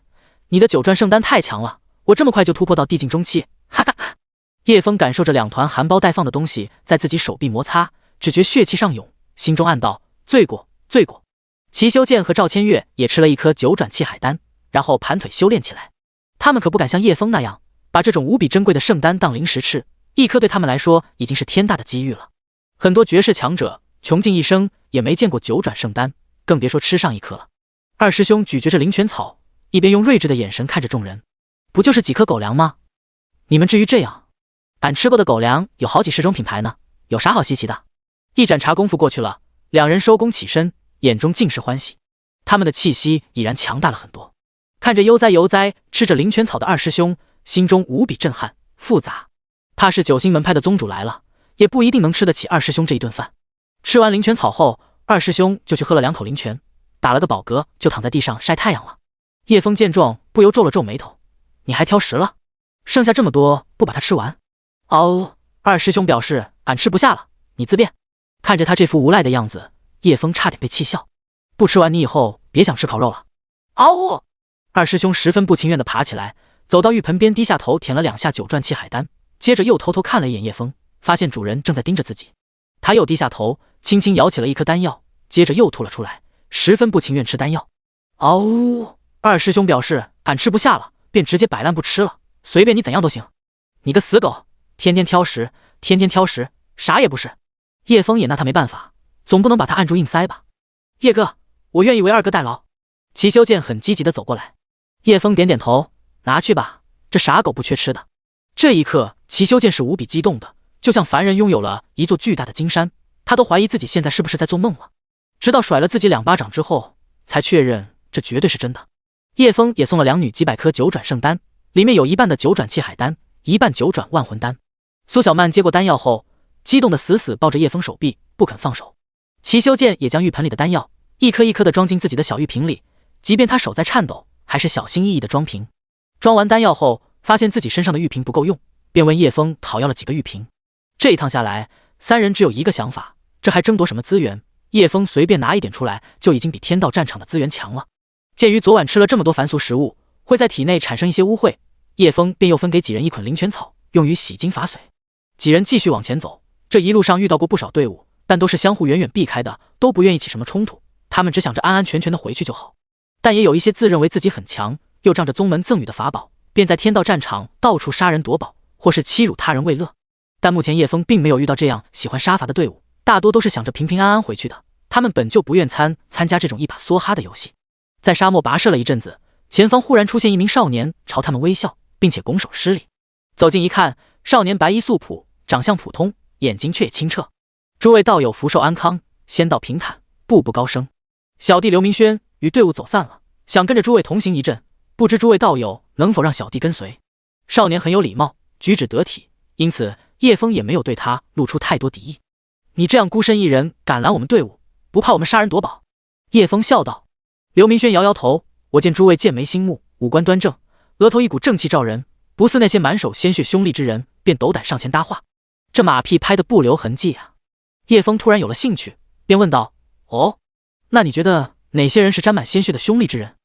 Speaker 1: 你的9转圣丹太强了，我这么快就突破到地境中期，哈哈哈！叶枫感受着2团含苞待放的东西在自己手臂摩擦，只觉血气上涌，心中暗道：罪过，罪过。齐修剑和赵千月也吃了一颗9转气海丹，然后盘腿修炼起来。他们可不敢像叶枫那样，把这种无比珍贵的圣丹当零食吃，一颗对他们来说已经是天大的机遇了。很多绝世强者穷尽一生也没见过九转圣丹，更别说吃上一颗了。二师兄咀嚼着灵泉草，一边用睿智的眼神看着众人。不就是几颗狗粮吗？你们至于这样？俺吃过的狗粮有好几十种品牌呢，有啥好稀奇的？一盏茶功夫过去了，两人收功起身，眼中尽是欢喜。他们的气息已然强大了很多。看着悠哉吃着灵泉草的二师兄，心中无比震撼复杂。怕是九星门派的宗主来了，也不一定能吃得起二师兄这一顿饭。吃完灵泉草后，二师兄就去喝了2口灵泉，打了个饱嗝，就躺在地上晒太阳了。叶枫见状，不由皱了皱眉头：“你还挑食了？剩下这么多，不把它吃完？”哦，二师兄表示俺吃不下了，你自便。看着他这副无赖的样子，叶枫差点被气笑。不吃完你以后别想吃烤肉了。嗷！二师兄十分不情愿地爬起来，走到浴盆边，低下头舔了2下九转气海丹，接着又偷偷看了一眼叶枫，发现主人正在盯着自己。他又低下头，轻轻咬起了一颗丹药，接着又吐了出来，十分不情愿吃丹药。嗷呜！二师兄表示俺吃不下了，便直接摆烂不吃了，随便你怎样都行。你个死狗，天天挑食，啥也不是。叶枫也拿他没办法，总不能把他按住硬塞吧。叶哥，我愿意为二哥代劳。齐修剑很积极地走过来。叶枫点点头，拿去吧，这傻狗不缺吃的。这一刻，齐修剑是无比激动的，就像凡人拥有了一座巨大的金山，他都怀疑自己现在是不是在做梦了。直到甩了自己2巴掌之后，才确认这绝对是真的。叶枫也送了2女几百颗九转圣丹，里面有一半的九转气海丹，一半九转万魂丹。苏小曼接过丹药后，激动的死死抱着叶枫手臂，不肯放手。齐修剑也将浴盆里的丹药一颗一颗的装进自己的小玉瓶里，即便他手在颤抖，还是小心翼翼的装瓶。装完丹药后，发现自己身上的玉瓶不够用，便问叶枫讨要了几个玉瓶。这一趟下来，3人只有一个想法，这还争夺什么资源？叶枫随便拿一点出来，就已经比天道战场的资源强了。鉴于昨晚吃了这么多凡俗食物，会在体内产生一些污秽，叶枫便又分给几人一捆灵泉草，用于洗精伐髓。几人继续往前走，这一路上遇到过不少队伍，但都是相互远远避开的，都不愿意起什么冲突，他们只想着安安全全的回去就好。但也有一些自认为自己很强，又仗着宗门赠予的法宝，便在天道战场到处杀人夺宝，或是欺辱他人为乐。但目前叶枫并没有遇到这样喜欢杀伐的队伍，大多都是想着平平安安回去的。他们本就不愿参加这种一把梭哈的游戏。在沙漠跋涉了一阵子，前方忽然出现一名少年，朝他们微笑，并且拱手施礼。走近一看，少年白衣素朴，长相普通，眼睛却也清澈。诸位道友福寿安康，仙道平坦，步步高升。小弟刘明轩与队伍走散了，想跟着诸位同行一阵，不知诸位道友能否让小弟跟随？少年很有礼貌，举止得体，因此叶枫也没有对他露出太多敌意。你这样孤身一人赶来我们队伍，不怕我们杀人夺宝？叶枫笑道。刘明轩摇摇头，我见诸位剑眉星目，五官端正，额头一股正气照人，不似那些满手鲜血凶戾之人，便斗胆上前搭话。这马屁拍得不留痕迹啊！叶枫突然有了兴趣，便问道：哦，那你觉得哪些人是沾满鲜血的凶戾之人？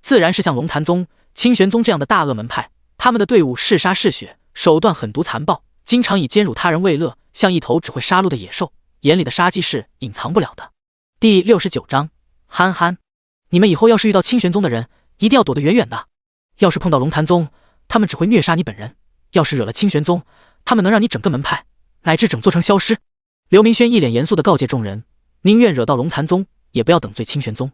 Speaker 1: 自然是像龙潭宗、清玄宗这样的大恶门派，他们的队伍嗜杀嗜血，手段狠毒残暴，经常以奸辱他人为乐，像一头只会杀戮的野兽，眼里的杀机是隐藏不了的。第69章，憨憨。你们以后要是遇到清玄宗的人，一定要躲得远远的。要是碰到龙潭宗，他们只会虐杀你本人；要是惹了清玄宗，他们能让你整个门派乃至整座城消失。刘明轩一脸严肃地告诫众人，宁愿惹到龙潭宗，也不要得罪清玄宗。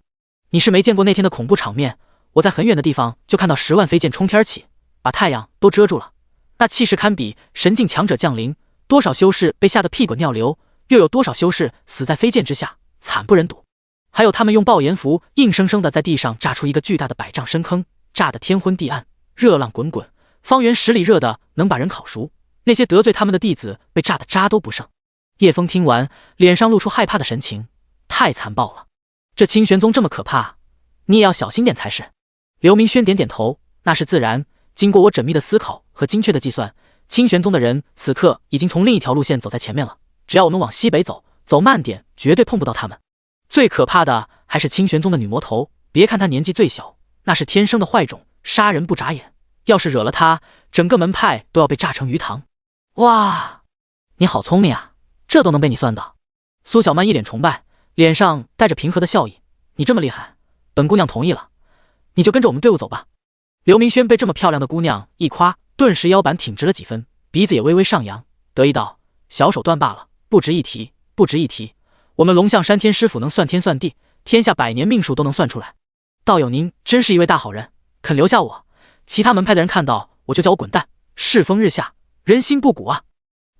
Speaker 1: 你是没见过那天的恐怖场面，我在很远的地方就看到10万飞剑冲天起，把太阳都遮住了，那气势堪比神境强者降临，多少修士被吓得屁滚尿流，又有多少修士死在飞剑之下，惨不忍睹。还有他们用爆炎符硬生生地在地上炸出一个巨大的100丈深坑，炸得天昏地暗，热浪滚滚，方圆10里热的能把人烤熟。那些得罪他们的弟子被炸得渣都不剩。叶枫听完，脸上露出害怕的神情，太残暴了，这清玄宗这么可怕，你也要小心点才是。刘明轩点点头，那是自然，经过我缜密的思考和精确的计算，清玄宗的人此刻已经从另一条路线走在前面了，只要我们往西北走，走慢点，绝对碰不到他们。最可怕的还是清玄宗的女魔头，别看她年纪最小，那是天生的坏种，杀人不眨眼，要是惹了她，整个门派都要被炸成鱼塘。哇，你好聪明啊，这都能被你算到。苏小曼一脸崇拜，脸上带着平和的笑意，你这么厉害，本姑娘同意了，你就跟着我们队伍走吧。刘明轩被这么漂亮的姑娘一夸，顿时腰板挺直了几分，鼻子也微微上扬，得意道：小手段罢了，不值一提，不值一提。我们龙象山天师府能算天算地，天下百年命数都能算出来。道友您真是一位大好人，肯留下我，其他门派的人看到我就叫我滚蛋。世风日下，人心不古啊！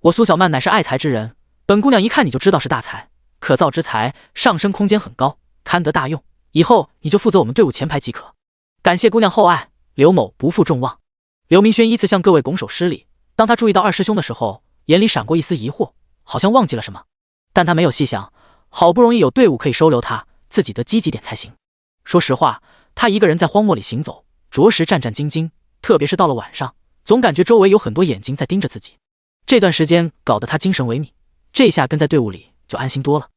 Speaker 1: 我苏小曼乃是爱财之人，本姑娘一看你就知道是大才，可造之才，上升空间很高，堪得大用。以后你就负责我们队伍前排即可。感谢姑娘厚爱，刘某不负众望。刘明轩依次向各位拱手施礼。当他注意到二师兄的时候，眼里闪过一丝疑惑，好像忘记了什么，但他没有细想，好不容易有队伍可以收留他，自己得积极点才行。说实话，他一个人在荒漠里行走，着实战战兢兢，特别是到了晚上，总感觉周围有很多眼睛在盯着自己。这段时间搞得他精神萎靡，这下跟在队伍里就安心多了。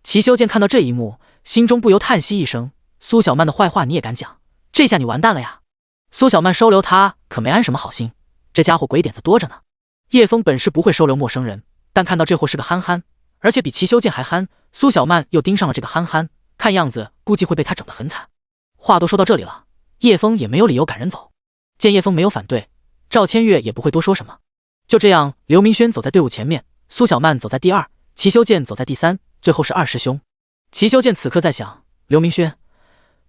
Speaker 1: 齐修剑看到这一幕，心中不由叹息一声：苏小曼的坏话你也敢讲？这下你完蛋了呀！苏小曼收留他可没安什么好心，这家伙鬼点子多着呢。叶枫本是不会收留陌生人，但看到这货是个憨憨，而且比齐修剑还憨，苏小曼又盯上了这个憨憨，看样子估计会被他整得很惨。话都说到这里了，叶枫也没有理由赶人走。见叶枫没有反对，赵千月也不会多说什么。就这样，刘明轩走在队伍前面，苏小曼走在第二，齐修剑走在第三，最后是二师兄。齐修剑此刻在想，刘明轩，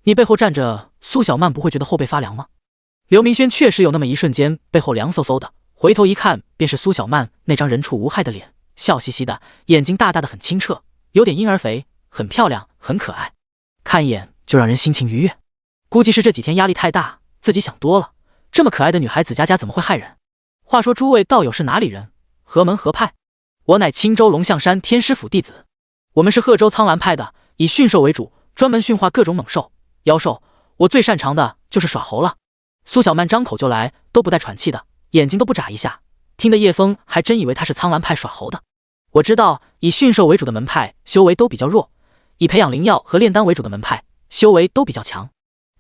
Speaker 1: 你背后站着，苏小曼不会觉得后背发凉吗？刘明轩确实有那么一瞬间背后凉飕飕的，回头一看便是苏小曼那张人畜无害的脸，笑嘻嘻的，眼睛大大的很清澈，有点婴儿肥，很漂亮，很可爱，看一眼就让人心情愉悦。估计是这几天压力太大，自己想多了，这么可爱的女孩子家怎么会害人？话说诸位道友是哪里人？何门何派？我乃青州龙象山天师府弟子，我们是贺州苍蓝派的，以驯兽为主，专门驯化各种猛兽、妖兽，我最擅长的就是耍猴了。苏小曼张口就来，都不带喘气的，眼睛都不眨一下，听得叶枫还真以为他是苍蓝派耍猴的。我知道以驯兽为主的门派修为都比较弱，以培养灵药和炼丹为主的门派修为都比较强。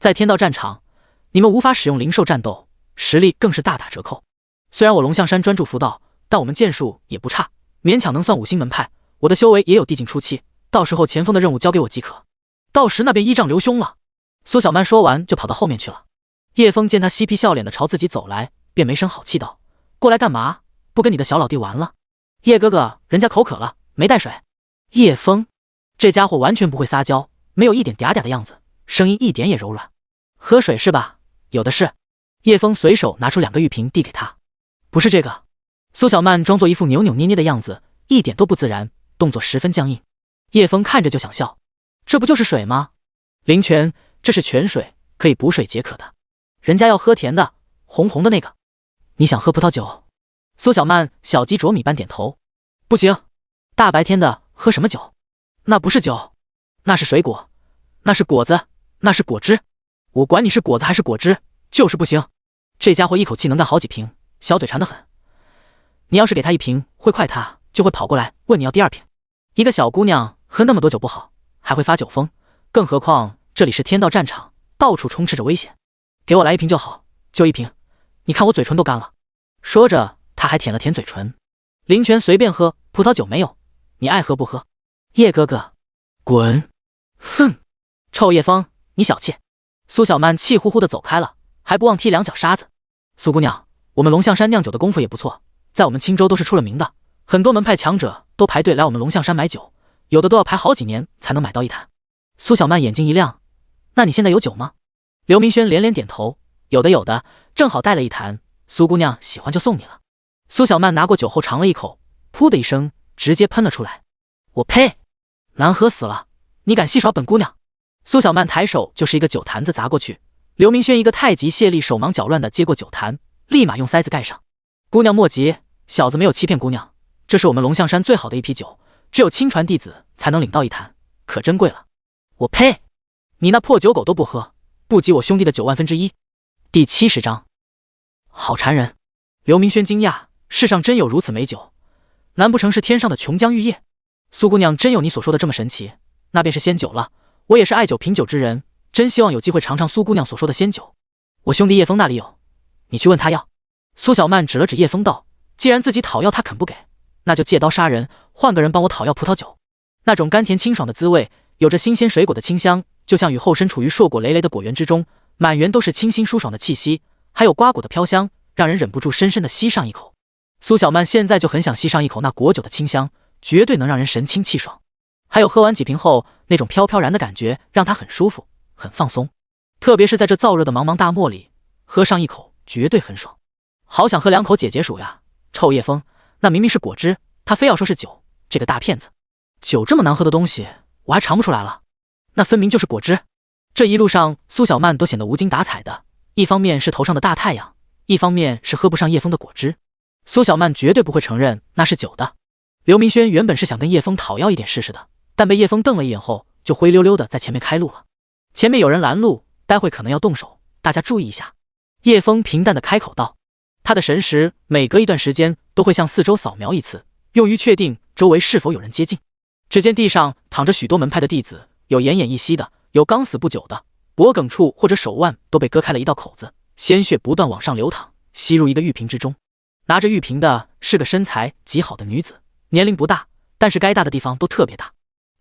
Speaker 1: 在天道战场，你们无法使用灵兽战斗，实力更是大打折扣。虽然我龙象山专注符道，但我们剑术也不差，勉强能算5星门派，我的修为也有递进初期，到时候前锋的任务交给我即可，到时那便依仗刘兄了。苏小曼说完就跑到后面去了。叶枫见他嬉皮笑脸的朝自己走来，便没声好气道：过来干嘛？不跟你的小老弟玩了？叶哥哥，人家口渴了，没带水。叶枫这家伙完全不会撒娇，没有一点嗲嗲的样子，声音一点也柔软。喝水是吧？有的是。叶枫随手拿出2个玉瓶递给他。不是这个。苏小曼装作一副扭扭捏捏的样子，一点都不自然，动作十分僵硬。叶枫看着就想笑，这不就是水吗？灵泉，这是泉水，可以补水解渴的。人家要喝甜的，红红的那个。你想喝葡萄酒？苏小曼小鸡啄米般点头。不行，大白天的喝什么酒？那不是酒，那是水果，那是果子，那是果汁。我管你是果子还是果汁，就是不行。这家伙一口气能干好几瓶，小嘴馋得很。你要是给他1瓶，会快他就会跑过来问你要第2瓶。一个小姑娘喝那么多酒不好，还会发酒疯，更何况这里是天道战场，到处充斥着危险。给我来1瓶就好，就1瓶，你看我嘴唇都干了。说着他还舔了舔嘴唇。灵泉随便喝，葡萄酒没有，你爱喝不喝？叶哥哥滚！哼，臭叶枫，你小气。苏小曼气呼呼地走开了，还不忘踢2脚沙子。苏姑娘，我们龙象山酿酒的功夫也不错，在我们青州都是出了名的，很多门派强者都排队来我们龙象山买酒，有的都要排好几年才能买到1坛。苏小曼眼睛一亮，那你现在有酒吗？刘明轩连连点头，有的有的，正好带了1坛，苏姑娘喜欢就送你了。苏小曼拿过酒后尝了一口，噗的一声直接喷了出来。我呸，难喝死了，你敢戏耍本姑娘！苏小曼抬手就是一个酒坛子砸过去，刘明轩一个太极卸力，手忙脚乱地接过酒坛，立马用塞子盖上。姑娘莫急，小子没有欺骗姑娘，这是我们龙象山最好的一批酒，只有亲传弟子才能领到1坛，可珍贵了。我呸，你那破酒狗都不喝，不及我兄弟的9万分之一。第70章，好馋人。刘明轩惊讶，世上真有如此美酒，难不成是天上的琼浆玉液？苏姑娘真有你所说的这么神奇，那便是仙酒了。我也是爱酒品酒之人，真希望有机会尝尝苏姑娘所说的仙酒。我兄弟叶枫那里有，你去问他要。苏小曼指了指叶枫道，既然自己讨要他肯不给，那就借刀杀人，换个人帮我讨要葡萄酒。那种甘甜清爽的滋味，有着新鲜水果的清香，就像雨后身处于硕果累累的果园之中，满园都是清新舒爽的气息，还有瓜果的飘香，让人忍不住深深地吸上一口。苏小曼现在就很想吸上一口那果酒的清香，绝对能让人神清气爽。还有喝完几瓶后那种飘飘然的感觉，让他很舒服，很放松。特别是在这燥热的茫茫大漠里，喝上一口绝对很爽。好想喝2口解解暑呀！臭叶枫，那明明是果汁，他非要说是酒，这个大骗子！酒这么难喝的东西，我还尝不出来了，那分明就是果汁。这一路上，苏小曼都显得无精打采的，一方面是头上的大太阳，一方面是喝不上叶枫的果汁。苏小曼绝对不会承认那是酒的。刘明轩原本是想跟叶枫讨要一点试试的，但被叶枫瞪了一眼后，就灰溜溜的在前面开路了。前面有人拦路，待会可能要动手，大家注意一下。叶枫平淡的开口道，他的神识每隔一段时间都会向四周扫描一次，用于确定周围是否有人接近。只见地上躺着许多门派的弟子，有奄奄一息的，有刚死不久的，脖颈处或者手腕都被割开了一道口子，鲜血不断往上流淌，吸入一个玉瓶之中。拿着玉瓶的是个身材极好的女子，年龄不大，但是该大的地方都特别大。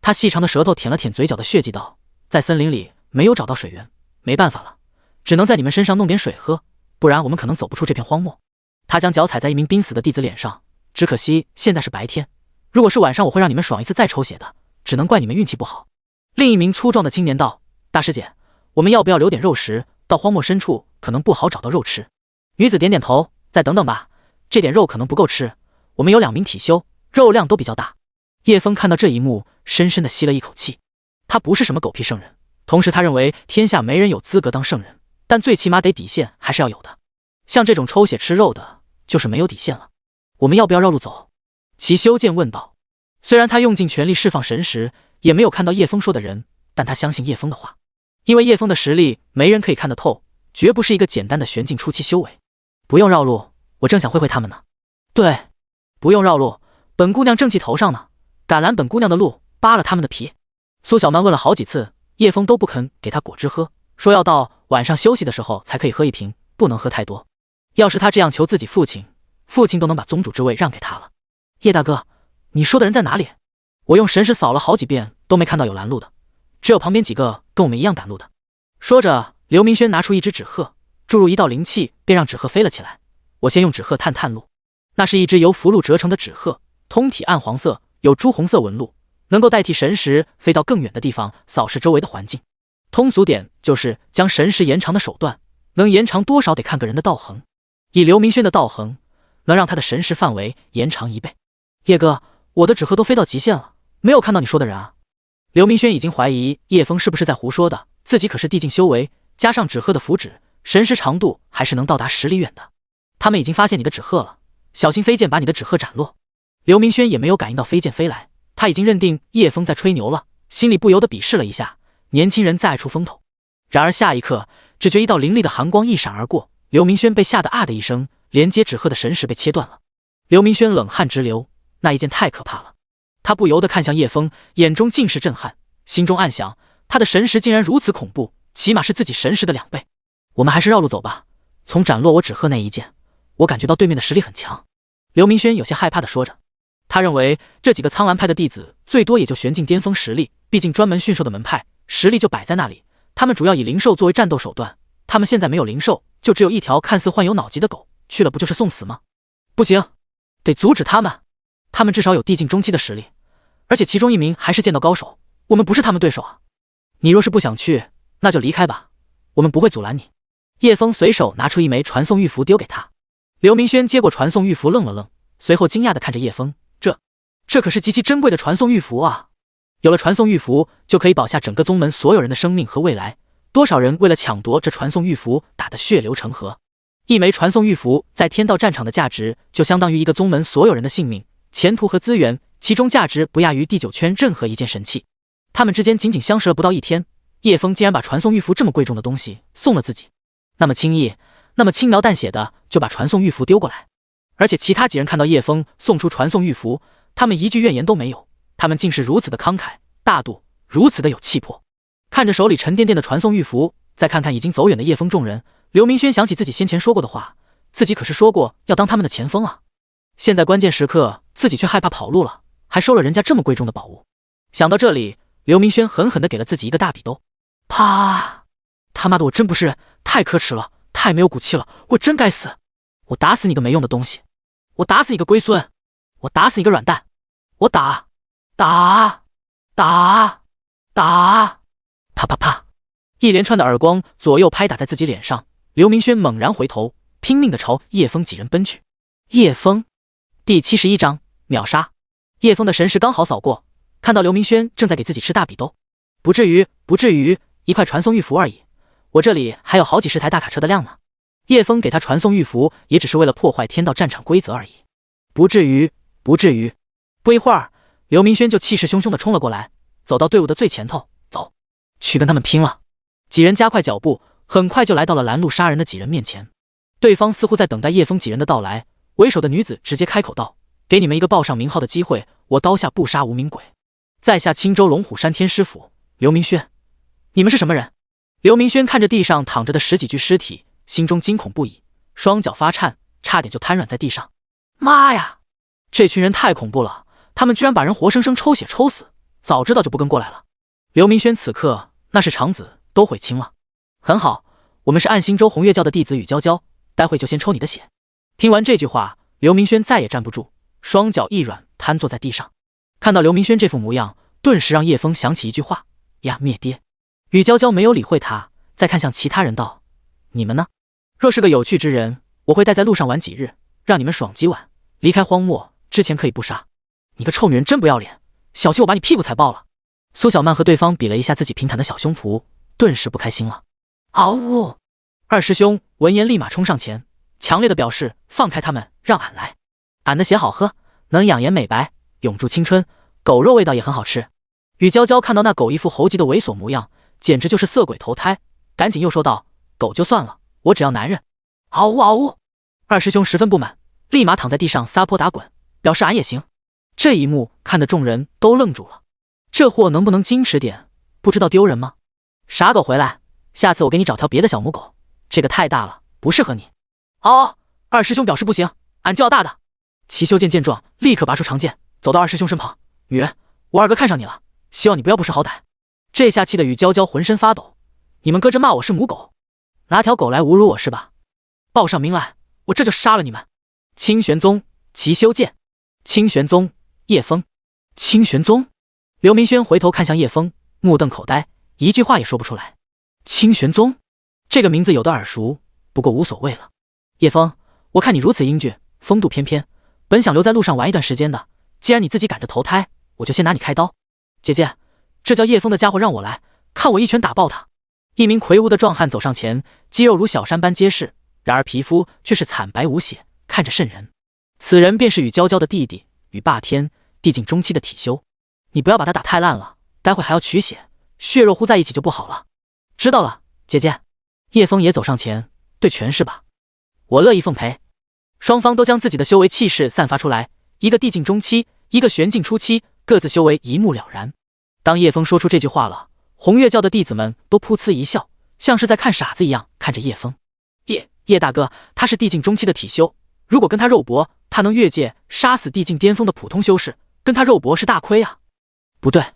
Speaker 1: 她细长的舌头舔了舔嘴角的血迹道，在森林里没有找到水源，没办法了，只能在你们身上弄点水喝，不然我们可能走不出这片荒漠。她将脚踩在一名濒死的弟子脸上，只可惜现在是白天，如果是晚上我会让你们爽一次再抽血的，只能怪你们运气不好。另一名粗壮的青年道，大师姐，我们要不要留点肉食，到荒漠深处可能不好找到肉吃。女子点点头，再等等吧，这点肉可能不够吃，我们有2名体修，肉量都比较大。叶枫看到这一幕，深深的吸了一口气。他不是什么狗屁圣人，同时他认为天下没人有资格当圣人，但最起码得底线还是要有的。像这种抽血吃肉的，就是没有底线了。我们要不要绕路走？齐修剑问道。虽然他用尽全力释放神识，也没有看到叶枫说的人，但他相信叶枫的话，因为叶枫的实力没人可以看得透，绝不是一个简单的玄境初期修为。不用绕路，我正想会他们呢。对，不用绕路，本姑娘正气头上呢，敢拦本姑娘的路，扒了他们的皮。苏小曼问了好几次，叶枫都不肯给她果汁喝，说要到晚上休息的时候才可以喝1瓶，不能喝太多。要是他这样求自己父亲，父亲都能把宗主之位让给他了。叶大哥，你说的人在哪里？我用神识扫了好几遍，都没看到有拦路的，只有旁边几个跟我们一样赶路的。说着，刘明轩拿出一只纸鹤，注入一道灵气，便让纸鹤飞了起来。我先用纸鹤探路。那是一只由符箓折成的纸鹤，通体暗黄色，有朱红色纹路，能够代替神识飞到更远的地方扫视周围的环境。通俗点就是将神识延长的手段，能延长多少得看个人的道行。以刘明轩的道行，能让他的神识范围延长1倍。叶哥，我的纸鹤都飞到极限了，没有看到你说的人啊。刘明轩已经怀疑叶枫是不是在胡说的，自己可是地境修为，加上纸鹤的符纸，神识长度还是能到达10里远的。他们已经发现你的纸鹤了，小心飞剑把你的纸鹤斩落。刘明轩也没有感应到飞剑飞来，他已经认定叶枫在吹牛了，心里不由得鄙视了一下，年轻人再爱出风头。然而下一刻，只觉一道凌厉的寒光一闪而过，刘明轩被吓得啊的一声，连接纸鹤的神识被切断了。刘明轩冷汗直流，那一剑太可怕了。他不由得看向叶枫，眼中尽是震撼，心中暗想，他的神识竟然如此恐怖，起码是自己神识的2倍。我们还是绕路走吧，从斩落我纸鹤那一剑，我感觉到对面的实力很强。刘明轩有些害怕地说着，他认为这几个苍蓝派的弟子最多也就玄境巅峰实力，毕竟专门驯兽的门派实力就摆在那里，他们主要以灵兽作为战斗手段，他们现在没有灵兽，就只有一条看似患有脑疾的狗，去了不就是送死吗？不行，得阻止他们，他们至少有地境中期的实力，而且其中1名还是剑道高手，我们不是他们对手啊。你若是不想去，那就离开吧，我们不会阻拦你。叶枫随手拿出1枚传送玉符丢给他。刘明轩接过传送玉符愣了愣，随后惊讶地看着叶枫，这可是极其珍贵的传送玉符啊！有了传送玉符，就可以保下整个宗门所有人的生命和未来。多少人为了抢夺这传送玉符打得血流成河。1枚传送玉符在天道战场的价值就相当于一个宗门所有人的性命、前途和资源，其中价值不亚于第9圈任何一件神器。他们之间仅仅相识了不到1天，叶枫竟然把传送玉符这么贵重的东西送了自己，那么轻易，那么轻描淡写的就把传送玉符丢过来。而且其他几人看到叶枫送出传送玉符，他们一句怨言都没有，他们竟是如此的慷慨大度，如此的有气魄。看着手里沉甸甸的传送玉符，再看看已经走远的叶枫众人，刘明轩想起自己先前说过的话，自己可是说过要当他们的前锋啊。现在关键时刻自己却害怕跑路了，还收了人家这么贵重的宝物。想到这里，刘明轩狠狠地给了自己一个大笔兜。啪！他妈的，我真不是人，太可耻了，太没有骨气了，我真该死！我打死你个没用的东西！我打死你个龟孙！我打死你个软蛋！我打！打！打！打！啪啪啪！一连串的耳光左右拍打在自己脸上，刘明轩猛然回头，拼命地朝叶枫几人奔去。叶枫，第71章秒杀。叶枫的神识刚好扫过，看到刘明轩正在给自己吃大笔豆，不至于，不至于，一块传送玉符而已，我这里还有好几十台大卡车的量呢。叶枫给他传送玉符，也只是为了破坏天道战场规则而已，不至于，不至于。不一会儿，刘明轩就气势汹汹地冲了过来，走到队伍的最前头，走，去跟他们拼了！几人加快脚步，很快就来到了拦路杀人的几人面前。对方似乎在等待叶枫几人的到来，为首的女子直接开口道：“给你们一个报上名号的机会，我刀下不杀无名鬼。在下青州龙虎山天师府刘明轩，你们是什么人？”刘明轩看着地上躺着的十几具尸体，心中惊恐不已，双脚发颤，差点就瘫软在地上。妈呀，这群人太恐怖了，他们居然把人活生生抽血抽死，早知道就不跟过来了。刘明轩此刻那是肠子都悔青了。很好，我们是暗星州红月教的弟子雨娇娇，待会就先抽你的血。听完这句话，刘明轩再也站不住，双脚一软，瘫坐在地上。看到刘明轩这副模样，顿时让叶枫想起一句话：呀，灭爹！雨娇娇没有理会他，再看向其他人道：你们呢？若是个有趣之人，我会带在路上玩几日，让你们爽几晚。离开荒漠之前可以不杀。你个臭女人真不要脸，小气我把你屁股踩爆了。苏小曼和对方比了一下自己平坦的小胸脯，顿时不开心了。嗷呜！二师兄闻言立马冲上前，强烈的表示放开他们，让俺来。俺的血好喝，能养颜美白，永驻青春，狗肉味道也很好吃。雨娇娇看到那狗一副猴急的猥琐模样，简直就是色鬼投胎，赶紧又说道：狗就算了，我只要男人。嗷呜嗷呜！二师兄十分不满，立马躺在地上撒泼打滚，表示俺也行。这一幕看得众人都愣住了，这货能不能矜持点，不知道丢人吗？傻狗回来，下次我给你找条别的小母狗，这个太大了，不适合你。哦，二师兄表示不行，俺就要大的。齐修剑见状，立刻拔出长剑，走到二师兄身旁：女人，我二哥看上你了，希望你不要不识好歹。这下气得雨娇娇浑身发抖，你们哥真骂我是母狗，拿条狗来侮辱我是吧？报上名来，我这就杀了你们。清玄宗齐修剑，清玄宗叶枫，清玄宗。刘明轩回头看向叶枫，目瞪口呆，一句话也说不出来。清玄宗这个名字有的耳熟，不过无所谓了。叶枫，我看你如此英俊，风度翩翩，本想留在路上玩一段时间的，既然你自己赶着投胎，我就先拿你开刀。姐姐，这叫叶枫的家伙让我来，看我一拳打爆他。一名魁梧的壮汉走上前，肌肉如小山般结实，然而皮肤却是惨白无血，看着瘆人。此人便是雨娇娇的弟弟雨霸天，地境中期的体修。你不要把他打太烂了，待会还要取血，血肉糊在一起就不好了。知道了，姐姐。叶枫也走上前，对拳是吧？我乐意奉陪。双方都将自己的修为气势散发出来，一个地境中期，一个玄境初期，各自修为一目了然。当叶枫说出这句话了，红月教的弟子们都噗呲一笑，像是在看傻子一样看着叶枫。叶大哥，他是地境中期的体修，如果跟他肉搏，他能越界杀死地境巅峰的普通修士，跟他肉搏是大亏啊。不对，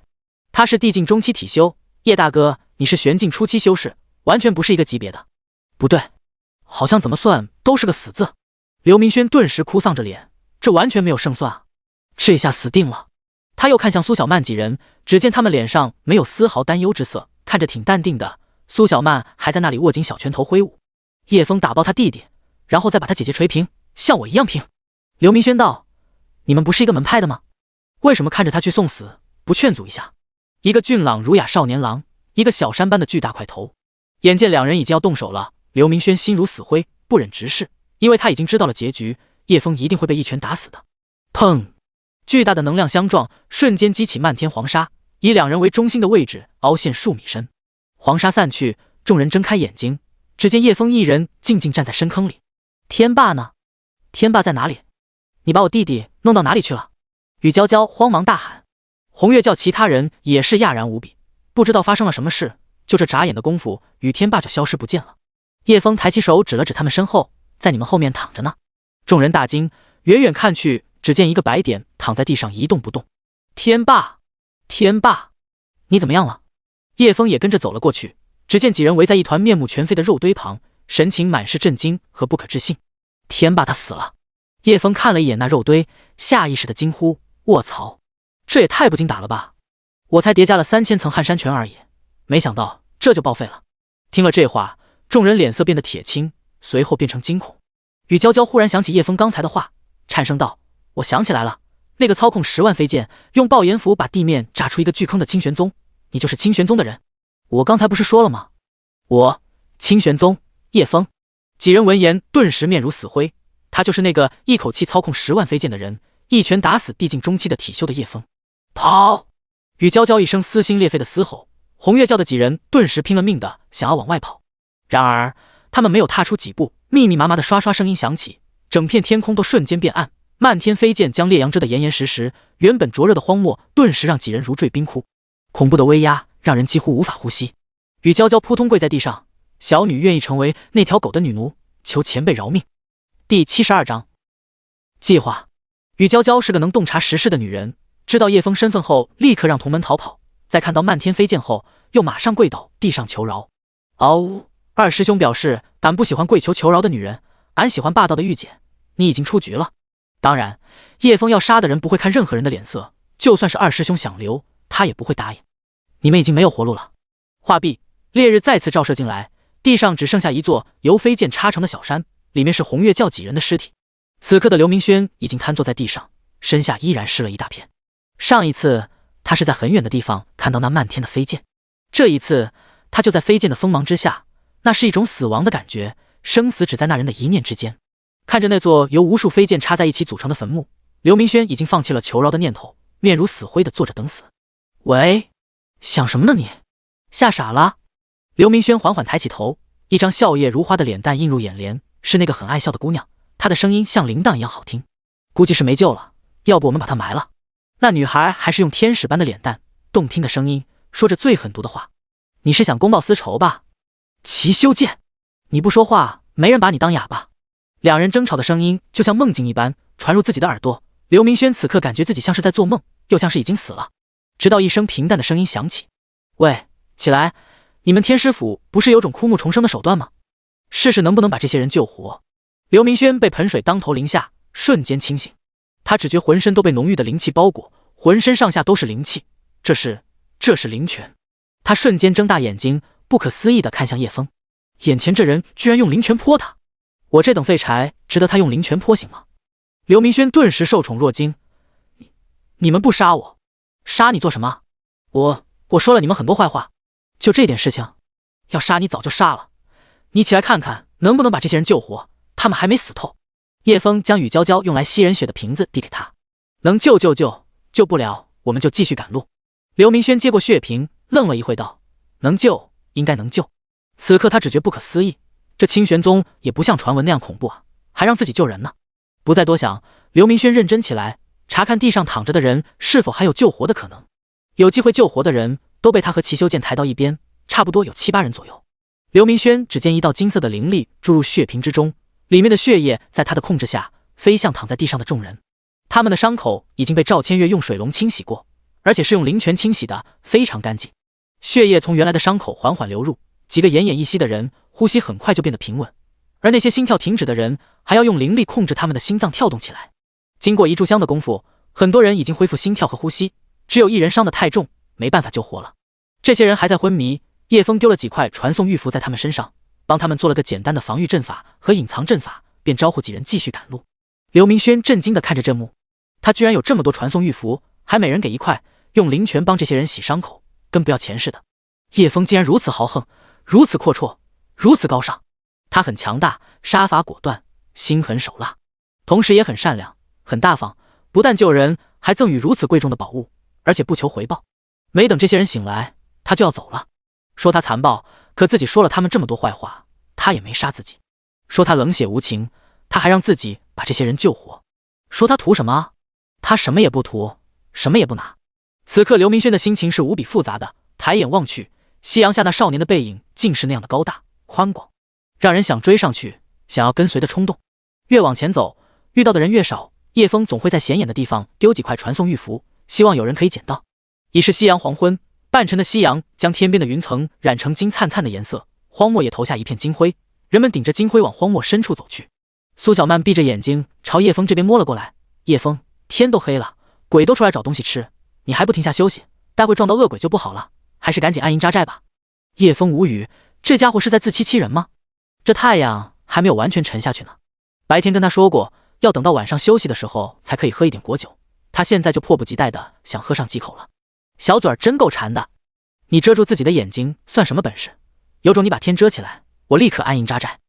Speaker 1: 他是地境中期体修，叶大哥你是玄境初期修士，完全不是一个级别的。不对，好像怎么算都是个死字。刘明轩顿时哭丧着脸，这完全没有胜算啊，这下死定了。他又看向苏小曼几人，只见他们脸上没有丝毫担忧之色，看着挺淡定的。苏小曼还在那里握紧小拳头挥舞。叶枫打爆他弟弟，然后再把他姐姐捶平，像我一样平。刘明轩道：你们不是一个门派的吗？为什么看着他去送死，不劝阻一下？一个俊朗儒雅少年郎，一个小山般的巨大块头。眼见两人已经要动手了，刘明轩心如死灰，不忍直视，因为他已经知道了结局，叶枫一定会被一拳打死的。砰！巨大的能量相撞，瞬间激起漫天黄沙，以两人为中心的位置凹陷数米深。黄沙散去，众人睁开眼睛，只见叶枫一人静静站在深坑里。天霸呢？天霸在哪里？你把我弟弟弄到哪里去了？雨娇娇慌忙大喊。红月教其他人也是讶然无比，不知道发生了什么事，就这眨眼的功夫，雨天霸就消失不见了。叶枫抬起手指了指他们身后，在你们后面躺着呢。众人大惊，远远看去，只见一个白点躺在地上一动不动。天霸，天霸，你怎么样了？叶枫也跟着走了过去，只见几人围在一团面目全非的肉堆旁，神情满是震惊和不可置信。天霸他死了！叶枫看了一眼那肉堆，下意识的惊呼：卧槽！这也太不经打了吧！我才叠加了3000层撼山拳而已，没想到这就报废了。听了这话，众人脸色变得铁青，随后变成惊恐。雨娇娇忽然想起叶枫刚才的话，颤声道：“我想起来了，那个操控10万飞剑，用爆炎符把地面炸出一个巨坑的清玄宗，你就是清玄宗的人。我刚才不是说了吗？我，清玄宗，叶枫。”几人闻言顿时面如死灰，他就是那个一口气操控10万飞剑的人，一拳打死地境中期的体修的叶枫。跑！雨娇娇一声撕心裂肺的嘶吼，红月教的几人顿时拼了命的想要往外跑，然而他们没有踏出几步，密密麻麻的刷刷声音响起，整片天空都瞬间变暗，漫天飞剑将烈阳遮得严严实实，原本灼热的荒漠顿时让几人如坠冰窟，恐怖的威压让人几乎无法呼吸。雨娇娇扑通跪在地上，小女愿意成为那条狗的女奴，求前辈饶命。第72章计划。雨娇娇是个能洞察时事的女人，知道叶枫身份后立刻让同门逃跑，在看到漫天飞剑后又马上跪倒地上求饶。嗷呜！二师兄表示俺不喜欢跪求求饶的女人，俺喜欢霸道的御姐，你已经出局了。当然叶枫要杀的人不会看任何人的脸色，就算是二师兄想留他也不会答应。你们已经没有活路了。话毕，烈日再次照射进来，地上只剩下一座由飞剑插成的小山，里面是红月教几人的尸体。此刻的刘明轩已经瘫坐在地上，身下依然湿了一大片。上一次他是在很远的地方看到那漫天的飞剑，这一次他就在飞剑的锋芒之下，那是一种死亡的感觉，生死只在那人的一念之间。看着那座由无数飞剑插在一起组成的坟墓，刘明轩已经放弃了求饶的念头，面如死灰的坐着等死。喂，想什么呢你？吓傻了？刘明轩缓缓抬起头，一张笑靥如花的脸蛋映入眼帘，是那个很爱笑的姑娘，她的声音像铃铛一样好听。估计是没救了，要不我们把她埋了。那女孩还是用天使般的脸蛋，动听的声音，说着最狠毒的话。你是想公报私仇吧？齐修剑，你不说话，没人把你当哑巴。两人争吵的声音就像梦境一般传入自己的耳朵，刘明轩此刻感觉自己像是在做梦，又像是已经死了。直到一声平淡的声音响起：喂，起来，你们天师府不是有种枯木重生的手段吗？试试能不能把这些人救活。刘明轩被盆水当头淋下，瞬间清醒，他只觉浑身都被浓郁的灵气包裹，浑身上下都是灵气，这是灵泉。他瞬间睁大眼睛，不可思议地看向叶枫，眼前这人居然用灵泉泼他，我这等废柴值得他用灵泉泼醒吗？刘明轩顿时受宠若惊，你们不杀我，杀你做什么？我说了你们很多坏话，就这点事情，要杀你早就杀了，你起来看看能不能把这些人救活，他们还没死透。叶枫将雨娇娇用来吸人血的瓶子递给他，能救就救，救不了我们就继续赶路。刘明轩接过血瓶，愣了一会道：能救应该能救。此刻他只觉不可思议，这清玄宗也不像传闻那样恐怖啊，还让自己救人呢。不再多想，刘明轩认真起来，查看地上躺着的人是否还有救活的可能。有机会救活的人都被他和齐修剑抬到一边，差不多有7、8人左右。刘明轩只见一道金色的灵力注入血瓶之中，里面的血液在他的控制下飞向躺在地上的众人。他们的伤口已经被赵千月用水龙清洗过，而且是用灵泉清洗的，非常干净。血液从原来的伤口缓缓流入，几个奄奄一息的人呼吸很快就变得平稳，而那些心跳停止的人还要用灵力控制他们的心脏跳动起来。经过一炷香的功夫，很多人已经恢复心跳和呼吸，只有1人伤得太重，没办法救活了。这些人还在昏迷，叶枫丢了几块传送玉符在他们身上，帮他们做了个简单的防御阵法和隐藏阵法，便招呼几人继续赶路。刘明轩震惊地看着这幕，他居然有这么多传送玉符，还每人给1块，用灵泉帮这些人洗伤口，跟不要钱似的。叶枫竟然如此豪横，如此阔绰，如此高尚。他很强大，杀伐果断，心狠手辣，同时也很善良，很大方，不但救人，还赠予如此贵重的宝物，而且不求回报。没等这些人醒来，他就要走了。说他残暴，可自己说了他们这么多坏话，他也没杀自己。说他冷血无情，他还让自己把这些人救活。说他图什么？他什么也不图，什么也不拿。此刻刘明轩的心情是无比复杂的，抬眼望去，夕阳下那少年的背影竟是那样的高大宽广，让人想追上去，想要跟随的冲动。越往前走，遇到的人越少，叶枫总会在显眼的地方丢几块传送玉符，希望有人可以捡到。已是夕阳黄昏，半沉的夕阳将天边的云层染成金灿灿的颜色，荒漠也投下一片金灰，人们顶着金灰往荒漠深处走去。苏小曼闭着眼睛朝叶枫这边摸了过来，叶枫，天都黑了，鬼都出来找东西吃，你还不停下休息，待会撞到恶鬼就不好了，还是赶紧安营扎寨吧。叶枫无语，这家伙是在自欺欺人吗？这太阳还没有完全沉下去呢。白天跟他说过，要等到晚上休息的时候才可以喝一点果酒，他现在就迫不及待的想喝上几口了。小嘴儿真够馋的，你遮住自己的眼睛算什么本事？有种你把天遮起来，我立刻安营扎寨。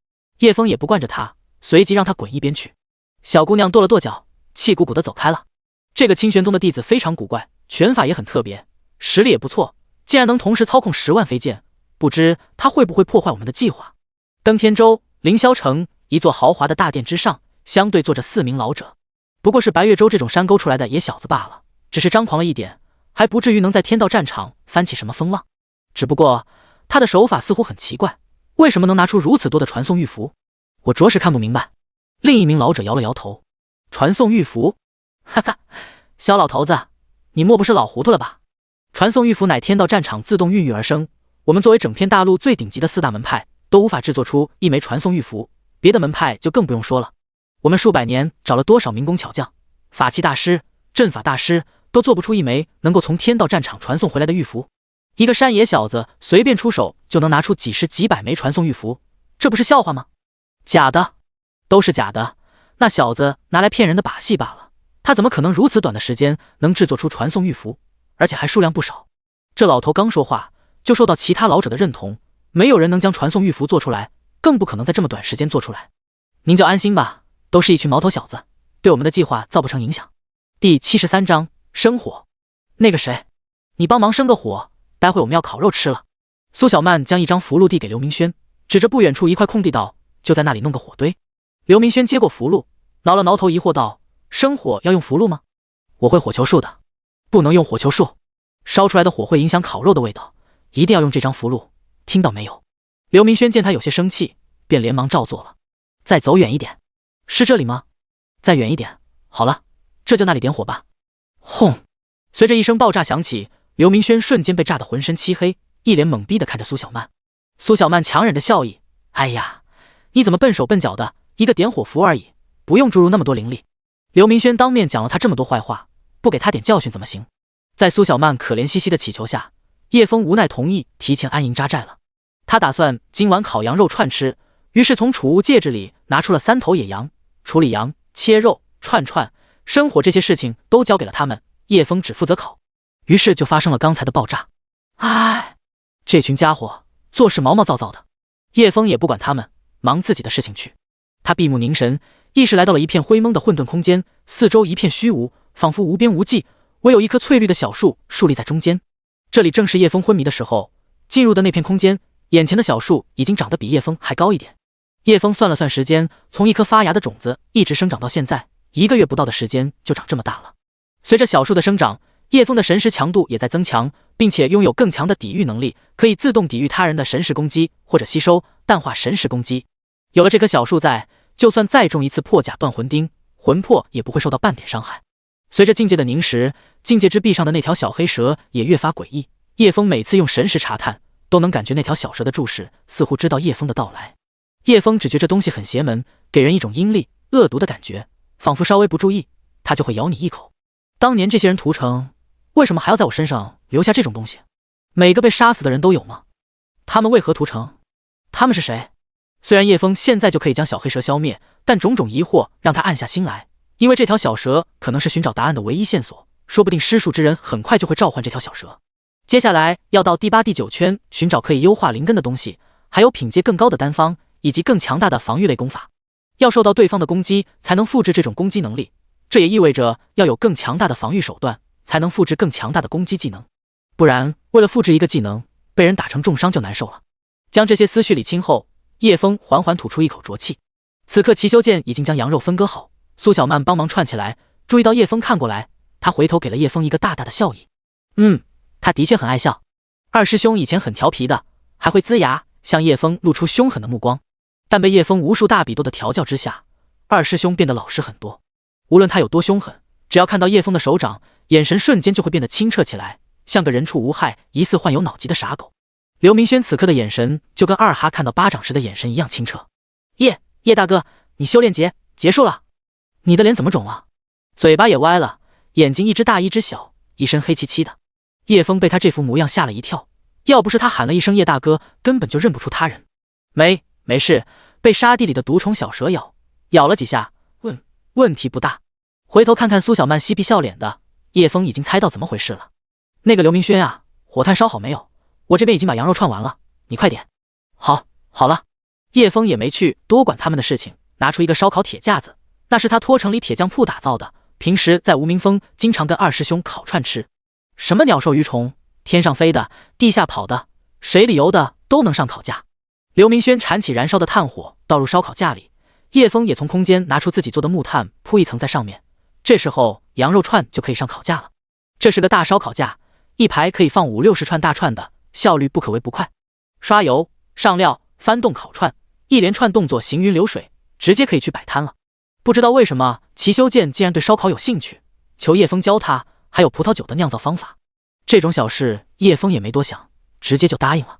Speaker 1: 叶枫也不惯着他，随即让他滚一边去。小姑娘跺了跺脚，气鼓鼓的走开了。这个清玄宗的弟子非常古怪，拳法也很特别，实力也不错，竟然能同时操控10万飞剑，不知他会不会破坏我们的计划。登天州凌霄城一座豪华的大殿之上，相对坐着4名老者，不过是白月州这种山沟出来的野小子罢了，只是张狂了一点，还不至于能在天道战场翻起什么风浪。只不过他的手法似乎很奇怪，为什么能拿出如此多的传送玉符？我着实看不明白。另一名老者摇了摇头，传送玉符？哈哈，小老头子，你莫不是老糊涂了吧？传送玉符乃天道战场自动孕育而生，我们作为整片大陆最顶级的4大门派，都无法制作出一枚传送玉符，别的门派就更不用说了。我们数百年找了多少民工巧匠、法器大师、阵法大师，都做不出一枚能够从天道战场传送回来的玉符。一个山野小子随便出手就能拿出几十几百枚传送玉符，这不是笑话吗？假的，都是假的，那小子拿来骗人的把戏罢了。他怎么可能如此短的时间能制作出传送玉符，而且还数量不少？这老头刚说话就受到其他老者的认同，没有人能将传送玉符做出来，更不可能在这么短时间做出来。您就安心吧，都是一群毛头小子，对我们的计划造不成影响。第73章生火。那个谁，你帮忙生个火，待会我们要烤肉吃了。苏小曼将一张符箓递给刘明轩，指着不远处一块空地道，就在那里弄个火堆。刘明轩接过符箓，挠了挠头，疑惑道，生火要用符箓吗？我会火球术的。不能用火球术，烧出来的火会影响烤肉的味道，一定要用这张符箓，听到没有？刘明轩见他有些生气，便连忙照做了。再走远一点。是这里吗？再远一点。好了，这就那里点火吧。轰！随着一声爆炸响起，刘明轩瞬间被炸得浑身漆黑，一脸懵逼地看着苏小曼。苏小曼强忍着笑意，哎呀，你怎么笨手笨脚的，一个点火符而已，不用注入那么多灵力。刘明轩当面讲了他这么多坏话，不给他点教训怎么行？在苏小曼可怜兮兮的祈求下，叶枫无奈同意提前安营扎寨了。他打算今晚烤羊肉串吃，于是从储物戒指里拿出了3头野羊，处理羊、切肉、串串、生火这些事情都交给了他们，叶枫只负责烤。于是就发生了刚才的爆炸。唉，这群家伙做事毛毛躁躁的。叶枫也不管他们，忙自己的事情去。他闭目凝神，意识来到了一片灰蒙的混沌空间，四周一片虚无，仿佛无边无际，唯有一棵翠绿的小树竖立在中间。这里正是叶枫昏迷的时候，进入的那片空间，眼前的小树已经长得比叶枫还高一点。叶枫算了算时间，从一颗发芽的种子一直生长到现在，1个月不到的时间就长这么大了。随着小树的生长，叶枫的神识强度也在增强，并且拥有更强的抵御能力，可以自动抵御他人的神识攻击，或者吸收淡化神识攻击。有了这棵小树在，就算再中一次破甲断魂钉，魂魄也不会受到半点伤害。随着境界的凝实，境界之壁上的那条小黑蛇也越发诡异。叶枫每次用神识查探，都能感觉那条小蛇的注视似乎知道叶枫的到来。叶枫只觉这东西很邪门，给人一种阴戾、恶毒的感觉，仿佛稍微不注意，它就会咬你一口。当年这些人屠城，为什么还要在我身上留下这种东西？每个被杀死的人都有吗？他们为何屠城？他们是谁？虽然叶枫现在就可以将小黑蛇消灭，但种种疑惑让他暗下心来，因为这条小蛇可能是寻找答案的唯一线索，说不定施术之人很快就会召唤这条小蛇。接下来要到第8、第9圈寻找可以优化灵根的东西，还有品阶更高的丹方，以及更强大的防御类功法。要受到对方的攻击才能复制这种攻击能力，这也意味着要有更强大的防御手段才能复制更强大的攻击技能，不然为了复制一个技能，被人打成重伤就难受了。将这些思绪理清后，叶枫缓缓吐出一口浊气。此刻齐修剑已经将羊肉分割好，苏小曼帮忙串起来，注意到叶枫看过来，他回头给了叶枫一个大大的笑意。他的确很爱笑。二师兄以前很调皮的，还会龇牙向叶枫露出凶狠的目光，但被叶枫无数大笔多的调教之下，二师兄变得老实很多。无论他有多凶狠，只要看到叶枫的手掌，眼神瞬间就会变得清澈起来，像个人畜无害、疑似患有脑疾的傻狗。刘明轩此刻的眼神就跟二哈看到巴掌时的眼神一样清澈。叶大哥，你修炼结束了？你的脸怎么肿了？嘴巴也歪了，眼睛一只大一只小，一身黑漆漆的。叶枫被他这副模样吓了一跳，要不是他喊了一声叶大哥，根本就认不出他人。没事，被沙地里的毒虫小蛇咬了几下，问题不大。回头看看苏小曼嬉皮笑脸的，叶枫已经猜到怎么回事了。那个刘明轩啊，火炭烧好没有？我这边已经把羊肉串完了，你快点。好了。叶枫也没去多管他们的事情，拿出一个烧烤铁架子，那是他托城里铁匠铺打造的，平时在无名峰经常跟二师兄烤串吃。什么鸟兽鱼虫，天上飞的，地下跑的，水里游的都能上烤架。刘明轩铲起燃烧的炭火，倒入烧烤架里，叶枫也从空间拿出自己做的木炭，铺一层在上面。这时候羊肉串就可以上烤架了。这是个大烧烤架，一排可以放50-60串大串的，效率不可谓不快。刷油、上料、翻动烤串，一连串动作行云流水，直接可以去摆摊了。不知道为什么齐修剑竟然对烧烤有兴趣，求叶枫教他，还有葡萄酒的酿造方法。这种小事叶枫也没多想，直接就答应了。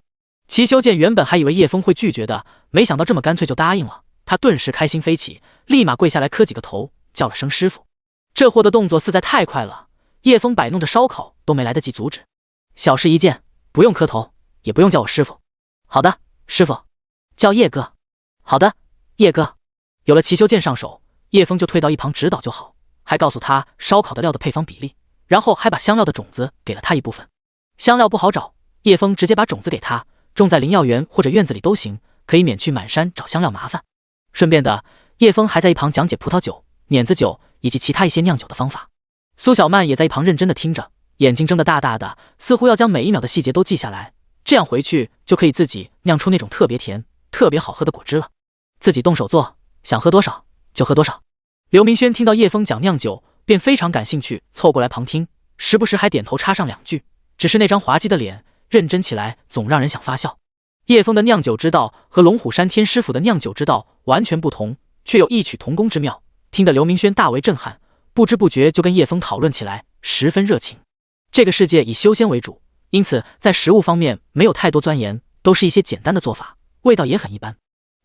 Speaker 1: 齐修剑原本还以为叶枫会拒绝的，没想到这么干脆就答应了，他顿时开心飞起，立马跪下来磕几个头，叫了声师傅。这货的动作实在太快了，叶枫摆弄着烧烤都没来得及阻止。小事一件，不用磕头，也不用叫我师傅。好的，师傅。叫叶哥。好的，叶哥。有了齐修剑上手，叶枫就退到一旁指导就好，还告诉他烧烤的料的配方比例，然后还把香料的种子给了他一部分。香料不好找，叶枫直接把种子给他，种在灵药园或者院子里都行，可以免去满山找香料麻烦。顺便的，叶枫还在一旁讲解葡萄酒、碾子酒以及其他一些酿酒的方法。苏小曼也在一旁认真的听着，眼睛睁得大大的，似乎要将每一秒的细节都记下来，这样回去就可以自己酿出那种特别甜、特别好喝的果汁了。自己动手做，想喝多少就喝多少。刘明轩听到叶枫讲酿酒，便非常感兴趣，凑过来旁听，时不时还点头插上两句，只是那张滑稽的脸，认真起来总让人想发笑。叶枫的酿酒之道和龙虎山天师傅的酿酒之道完全不同，却有异曲同工之妙，听得刘明轩大为震撼，不知不觉就跟叶枫讨论起来，十分热情。这个世界以修仙为主，因此在食物方面没有太多钻研，都是一些简单的做法，味道也很一般。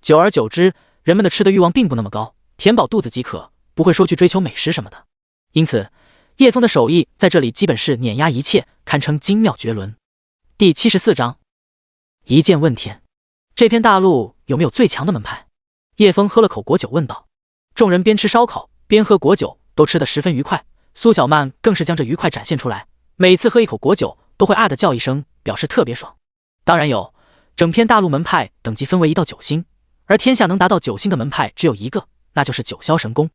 Speaker 1: 久而久之，人们的吃的欲望并不那么高，填饱肚子即可，不会说去追求美食什么的。因此叶枫的手艺在这里基本是碾压一切，堪称精妙绝伦。第74章，一剑问天。这片大陆有没有最强的门派？叶枫喝了口果酒问道。众人边吃烧烤边喝果酒，都吃得十分愉快。苏小曼更是将这愉快展现出来，每次喝一口果酒都会啊的叫一声，表示特别爽。当然有，整片大陆门派等级分为1到9星，而天下能达到9星的门派只有一个，那就是九霄神宫。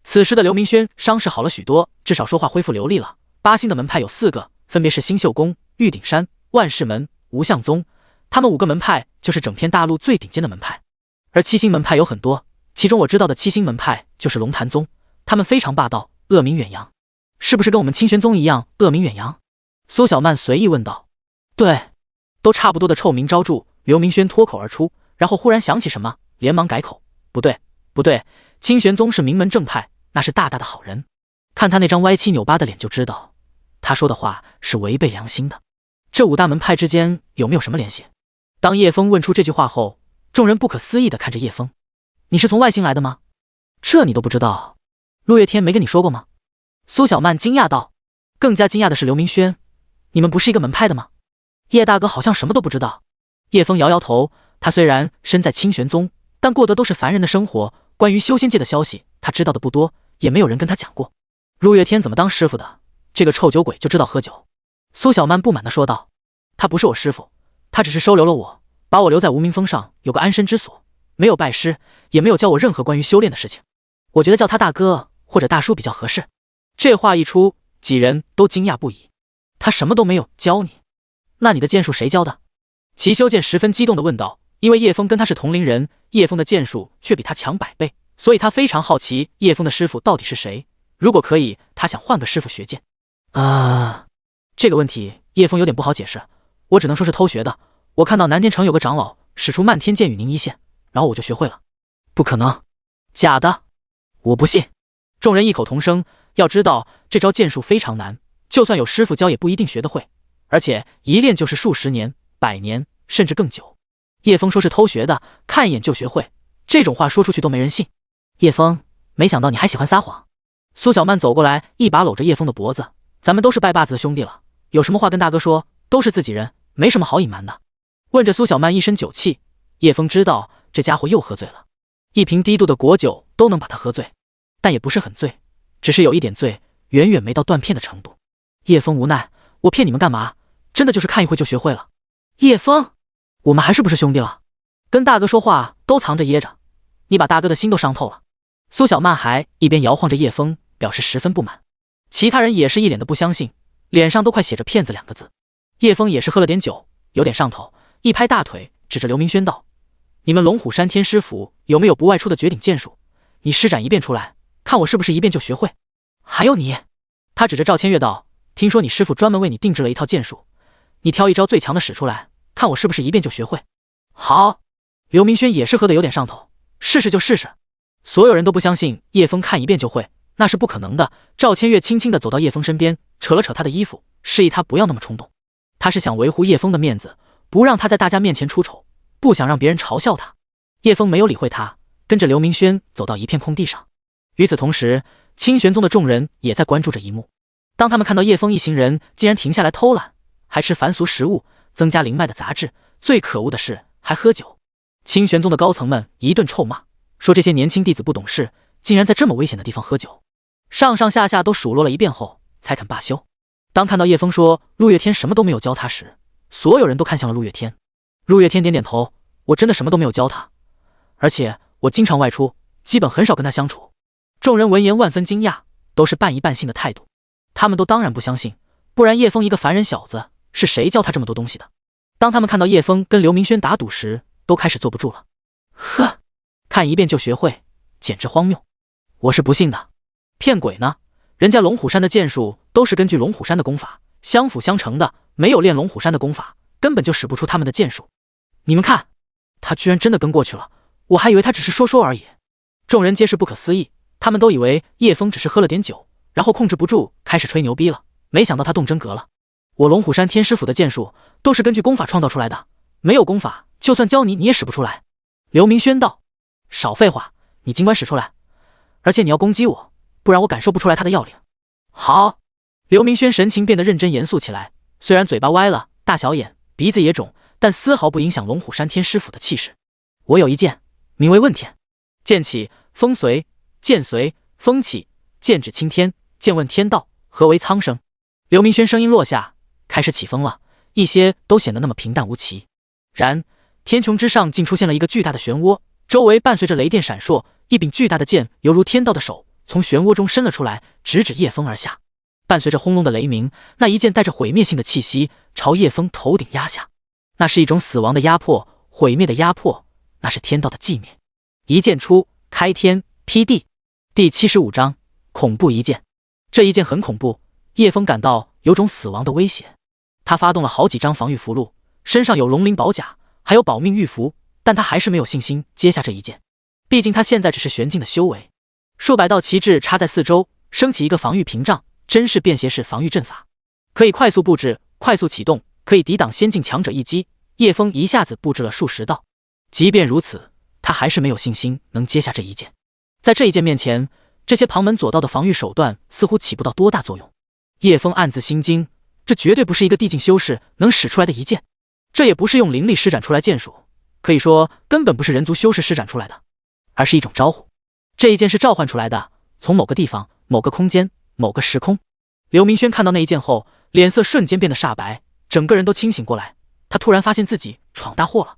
Speaker 1: 此时的刘明轩伤势好了许多，至少说话恢复流利了。8星的门派有4个，分别是星宿宫、玉鼎山、万世门、无相宗，他们5个门派就是整片大陆最顶尖的门派。而7星门派有很多，其中我知道的7星门派就是龙潭宗，他们非常霸道，恶名远扬。是不是跟我们清玄宗一样恶名远扬？苏小曼随意问道。对，都差不多的臭名昭著。刘明轩脱口而出，然后忽然想起什么，连忙改口，不对，清玄宗是名门正派，那是大大的好人。看他那张歪七扭八的脸就知道，他说的话是违背良心的。这5大门派之间有没有什么联系？当叶枫问出这句话后，众人不可思议地看着叶枫。你是从外星来的吗？这你都不知道？陆月天没跟你说过吗？苏小曼惊讶道。更加惊讶的是刘明轩，你们不是一个门派的吗？叶大哥好像什么都不知道。叶枫摇摇头，他虽然身在清玄宗，但过的都是凡人的生活，关于修仙界的消息他知道的不多，也没有人跟他讲过。陆月天怎么当师傅的？这个臭酒鬼就知道喝酒。苏小曼不满地说道。他不是我师傅，他只是收留了我，把我留在无名峰上有个安身之所，没有拜师，也没有教我任何关于修炼的事情。我觉得叫他大哥或者大叔比较合适。这话一出，几人都惊讶不已。他什么都没有教你？那你的剑术谁教的？齐修剑十分激动地问道。因为叶枫跟他是同龄人，叶枫的剑术却比他强100倍，所以他非常好奇叶枫的师傅到底是谁。如果可以，他想换个师傅学剑。这个问题叶枫有点不好解释，我只能说是偷学的。我看到南天城有个长老使出漫天剑雨凝一线，然后我就学会了。不可能，假的，我不信。众人异口同声。要知道这招剑术非常难，就算有师傅教也不一定学得会，而且一练就是数十年、100年，甚至更久。叶枫说是偷学的，看一眼就学会，这种话说出去都没人信。叶枫，没想到你还喜欢撒谎。苏小曼走过来，一把搂着叶枫的脖子，咱们都是拜把子的兄弟了，有什么话跟大哥说，都是自己人，没什么好隐瞒的。问着苏小曼一身酒气，叶枫知道这家伙又喝醉了，一瓶低度的果酒都能把他喝醉，但也不是很醉，只是有一点醉，远远没到断片的程度。叶枫无奈，我骗你们干嘛？真的就是看一会就学会了。叶枫，我们还是不是兄弟了？跟大哥说话都藏着掖着，你把大哥的心都伤透了。苏小曼还一边摇晃着叶枫，表示十分不满。其他人也是一脸的不相信，脸上都快写着骗子2个字。叶枫也是喝了点酒，有点上头，一拍大腿，指着刘明轩道：你们龙虎山天师府有没有不外出的绝顶剑术？你施展一遍出来，看我是不是一遍就学会。还有你，他指着赵千月道：听说你师傅专门为你定制了一套剑术，你挑一招最强的使出来，看我是不是一遍就学会。好，刘明轩也是喝得有点上头，试试就试试。所有人都不相信叶枫看一遍就会，那是不可能的。赵千月轻轻地走到叶枫身边，扯了扯他的衣服，示意他不要那么冲动。他是想维护叶枫的面子，不让他在大家面前出丑，不想让别人嘲笑他。叶枫没有理会他，跟着刘明轩走到一片空地上。与此同时，清玄宗的众人也在关注着一幕。当他们看到叶枫一行人竟然停下来偷懒，还吃凡俗食物、增加灵脉的杂质，最可恶的是还喝酒。清玄宗的高层们一顿臭骂，说这些年轻弟子不懂事，竟然在这么危险的地方喝酒。上上下下都数落了一遍后，才肯罢休。当看到叶枫说陆月天什么都没有教他时，所有人都看向了陆月天。陆月天点点头，我真的什么都没有教他，而且我经常外出，基本很少跟他相处。众人闻言万分惊讶，都是半疑半信的态度。他们都当然不相信，不然叶枫一个凡人小子，是谁教他这么多东西的？当他们看到叶枫跟刘明轩打赌时，都开始坐不住了。呵，看一遍就学会，简直荒谬！我是不信的，骗鬼呢！人家龙虎山的剑术都是根据龙虎山的功法相辅相成的，没有练龙虎山的功法，根本就使不出他们的剑术。你们看，他居然真的跟过去了，我还以为他只是说说而已。众人皆是不可思议，他们都以为叶枫只是喝了点酒，然后控制不住开始吹牛逼了，没想到他动真格了。我龙虎山天师府的剑术都是根据功法创造出来的，没有功法，就算教你，你也使不出来。刘明轩道：少废话，你尽管使出来，而且你要攻击我，不然我感受不出来他的要领。好，刘明轩神情变得认真严肃起来，虽然嘴巴歪了，大小眼，鼻子也肿，但丝毫不影响龙虎山天师府的气势。我有一剑，名为问天，剑起风随，剑随风起，剑指青天，剑问天道，何为苍生？刘明轩声音落下，开始起风了，一些都显得那么平淡无奇。然天穹之上竟出现了一个巨大的漩涡，周围伴随着雷电闪烁，一柄巨大的剑犹如天道的手从漩涡中伸了出来，直指叶枫而下。伴随着轰隆的雷鸣，那一剑带着毁灭性的气息朝叶枫头顶压下。那是一种死亡的压迫，毁灭的压迫，那是天道的寂灭。一剑出，开天劈地。第75章恐怖一剑。这一剑很恐怖，叶枫感到有种死亡的威胁。他发动了好几张防御符箓，身上有龙鳞宝甲，还有保命玉符，但他还是没有信心接下这一剑。毕竟他现在只是玄境的修为。数百道旗帜插在四周，升起一个防御屏障，真是便携式防御阵法，可以快速布置，快速启动，可以抵挡先进强者一击。叶枫一下子布置了数十道，即便如此，他还是没有信心能接下这一剑。在这一剑面前，这些旁门左道的防御手段似乎起不到多大作用。叶枫暗自心惊，这绝对不是一个地境修士能使出来的一剑，这也不是用灵力施展出来剑术，可以说根本不是人族修士施展出来的，而是一种招呼。这一剑是召唤出来的，从某个地方、某个空间、某个时空。刘明轩看到那一剑后，脸色瞬间变得煞白，整个人都清醒过来。他突然发现自己闯大祸了，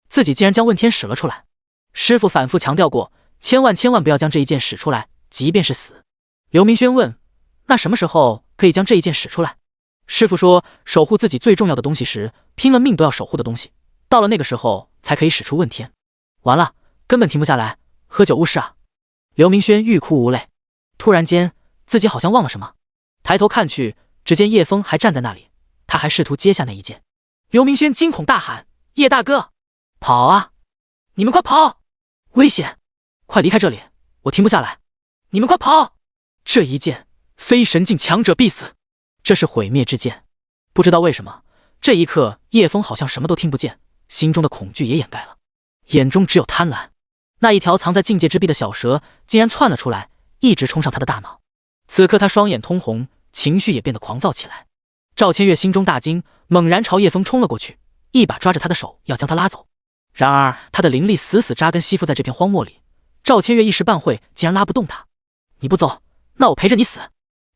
Speaker 1: 自己竟然将问天使了出来。师父反复强调过，千万不要将这一剑使出来，即便是死。刘明轩问：那什么时候可以将这一剑使出来？师父说，守护自己最重要的东西时，拼了命都要守护的东西，到了那个时候才可以使出问天。完了，根本停不下来，喝酒误事啊！刘明轩欲哭无泪。突然间，自己好像忘了什么，抬头看去，只见叶枫还站在那里，他还试图接下那一剑。刘明轩惊恐大喊：叶大哥，跑啊！你们快跑！危险！快离开这里，我停不下来！你们快跑！这一剑，非神境强者必死，这是毁灭之剑。不知道为什么，这一刻叶枫好像什么都听不见，心中的恐惧也掩盖了，眼中只有贪婪。那一条藏在境界之壁的小蛇竟然窜了出来，一直冲上他的大脑。此刻他双眼通红，情绪也变得狂躁起来。赵千月心中大惊，猛然朝叶枫冲了过去，一把抓着他的手要将他拉走。然而他的灵力死死扎根吸附在这片荒漠里，赵千月一时半会竟然拉不动他。你不走，那我陪着你死！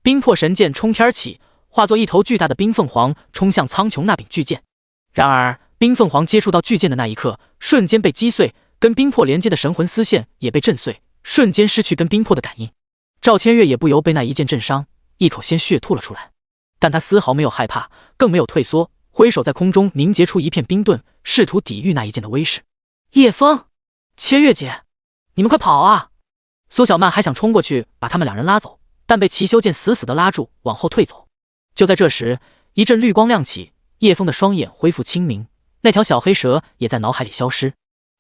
Speaker 1: 冰魄神剑冲天起，化作一头巨大的冰凤凰冲向苍穹那柄巨剑。然而冰凤凰接触到巨剑的那一刻，瞬间被击碎，跟冰魄连接的神魂丝线也被震碎，瞬间失去跟冰魄的感应。赵千月也不由被那一剑震伤，一口鲜血吐了出来，但他丝毫没有害怕，更没有退缩，挥手在空中凝结出一片冰盾，试图抵御那一剑的威势。叶枫，千月姐，你们快跑啊！苏小曼还想冲过去把他们两人拉走，但被齐修剑死死地拉住，往后退走。就在这时，一阵绿光亮起，叶枫的双眼恢复清明，那条小黑蛇也在脑海里消失。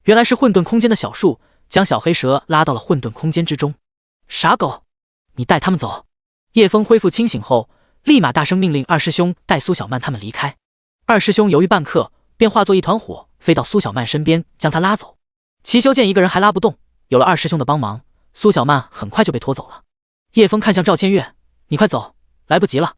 Speaker 1: 原来是混沌空间的小树将小黑蛇拉到了混沌空间之中。傻狗，你带他们走！叶枫恢复清醒后，立马大声命令二师兄带苏小曼他们离开。二师兄犹豫半刻，便化作一团火飞到苏小曼身边，将她拉走。齐修剑一个人还拉不动，有了二师兄的帮忙，苏小曼很快就被拖走了。叶枫看向赵千月，你快走，来不及了。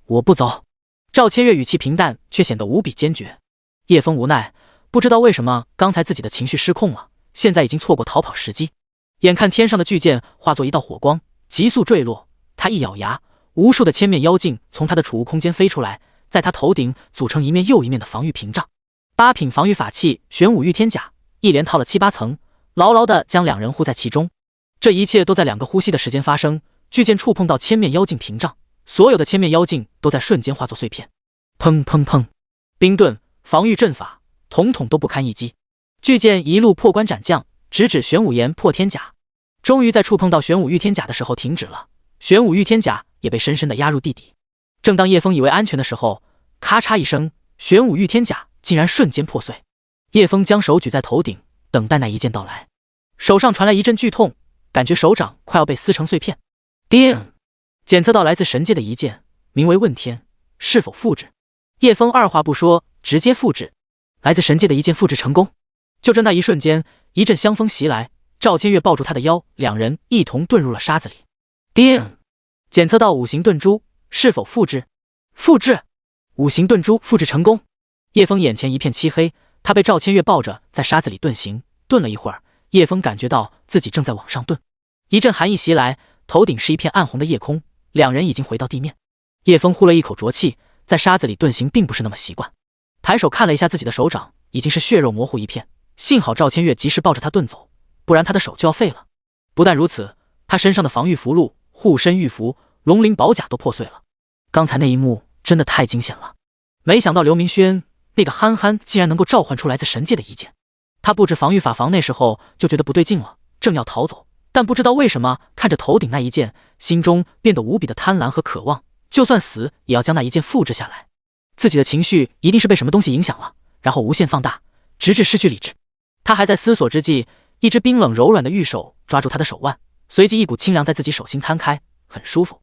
Speaker 1: 我不走。赵千月语气平淡，却显得无比坚决。叶枫无奈，不知道为什么刚才自己的情绪失控了，现在已经错过逃跑时机。眼看天上的巨剑化作一道火光，急速坠落，他一咬牙，无数的千面妖镜从他的储物空间飞出来，在他头顶组成一面又一面的防御屏障。8品防御法器玄武御天甲一连套了7、8层，牢牢地将两人护在其中。这一切都在2个呼吸的时间发生，巨剑触碰到千面妖镜屏障，所有的千面妖镜都在瞬间化作碎片。砰砰砰，冰盾、防御阵法统统都不堪一击。巨剑一路破关斩将，直指玄武岩破天甲。终于在触碰到玄武御天甲的时候停止了，玄武御天甲也被深深地压入地底。正当叶枫以为安全的时候，咔嚓一声，玄武御天甲竟然瞬间破碎。叶枫将手举在头顶，等待那一剑到来。手上传来一阵剧痛，感觉手掌快要被撕成碎片。叮！检测到来自神界的一剑，名为问天，是否复制？叶枫二话不说，直接复制。来自神界的一剑复制成功。就这那一瞬间，一阵香风袭来，赵千月抱住他的腰，两人一同遁入了沙子里。叮！检测到五行遁珠，是否复制？复制！五行遁珠复制成功。叶枫眼前一片漆黑，他被赵千月抱着在沙子里遁行，遁了一会儿，叶枫感觉到自己正在往上遁。一阵寒意袭来，头顶是一片暗红的夜空，两人已经回到地面。叶枫呼了一口浊气，在沙子里遁行并不是那么习惯，抬手看了一下自己的手掌，已经是血肉模糊一片，幸好赵千月及时抱着他遁走，不然他的手就要废了。不但如此，他身上的防御符箓、护身玉符、龙鳞宝甲都破碎了。刚才那一幕真的太惊险了，没想到刘明轩那个憨憨竟然能够召唤出来自神界的一剑。他布置防御法防那时候就觉得不对劲了，正要逃走，但不知道为什么看着头顶那一剑，心中变得无比的贪婪和渴望，就算死也要将那一剑复制下来。自己的情绪一定是被什么东西影响了，然后无限放大，直至失去理智。他还在思索之际，一只冰冷柔软的玉手抓住他的手腕，随即一股清凉在自己手心摊开，很舒服。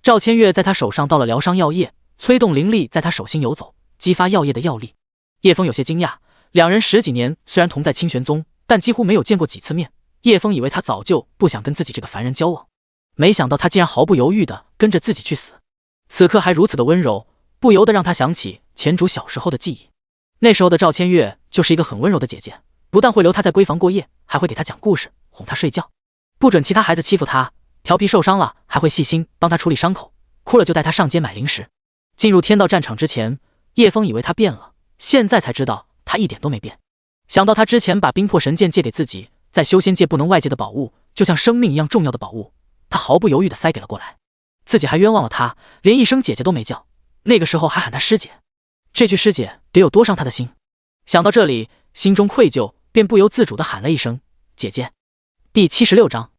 Speaker 1: 赵千月在他手上倒了疗伤药液，催动灵力在他手心游走，激发药液的药力。叶枫有些惊讶，两人10几年虽然同在清玄宗，但几乎没有见过几次面。叶枫以为他早就不想跟自己这个凡人交往，没想到他竟然毫不犹豫地跟着自己去死。此刻还如此的温柔，不由得让他想起前主小时候的记忆。那时候的赵千月就是一个很温柔的姐姐，不但会留他在闺房过夜，还会给他讲故事，哄他睡觉，不准其他孩子欺负他，调皮受伤了还会细心帮他处理伤口，哭了就带他上街买零食。进入天道战场之前，叶枫以为他变了，现在才知道他一点都没变。想到他之前把冰魄神剑借给自己，在修仙界不能外借的宝物，就像生命一样重要的宝物，他毫不犹豫地塞给了过来。自己还冤枉了他，连一声姐姐都没叫，那个时候还喊他师姐，这句师姐得有多伤他的心。想到这里，心中愧疚，便不由自主地喊了一声姐姐。第76章，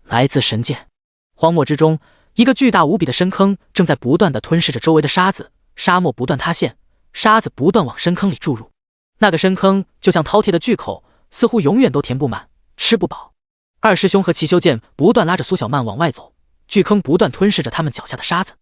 Speaker 1: 来自神界。荒漠之中，一个巨大无比的深坑正在不断地吞噬着周围的沙子，沙漠不断塌陷，沙子不断往深坑里注入。那个深坑就像饕餮的巨口，似乎永远都填不满，吃不饱。二师兄和齐修剑不断拉着苏小曼往外走，巨坑不断吞噬着他们脚下的沙子。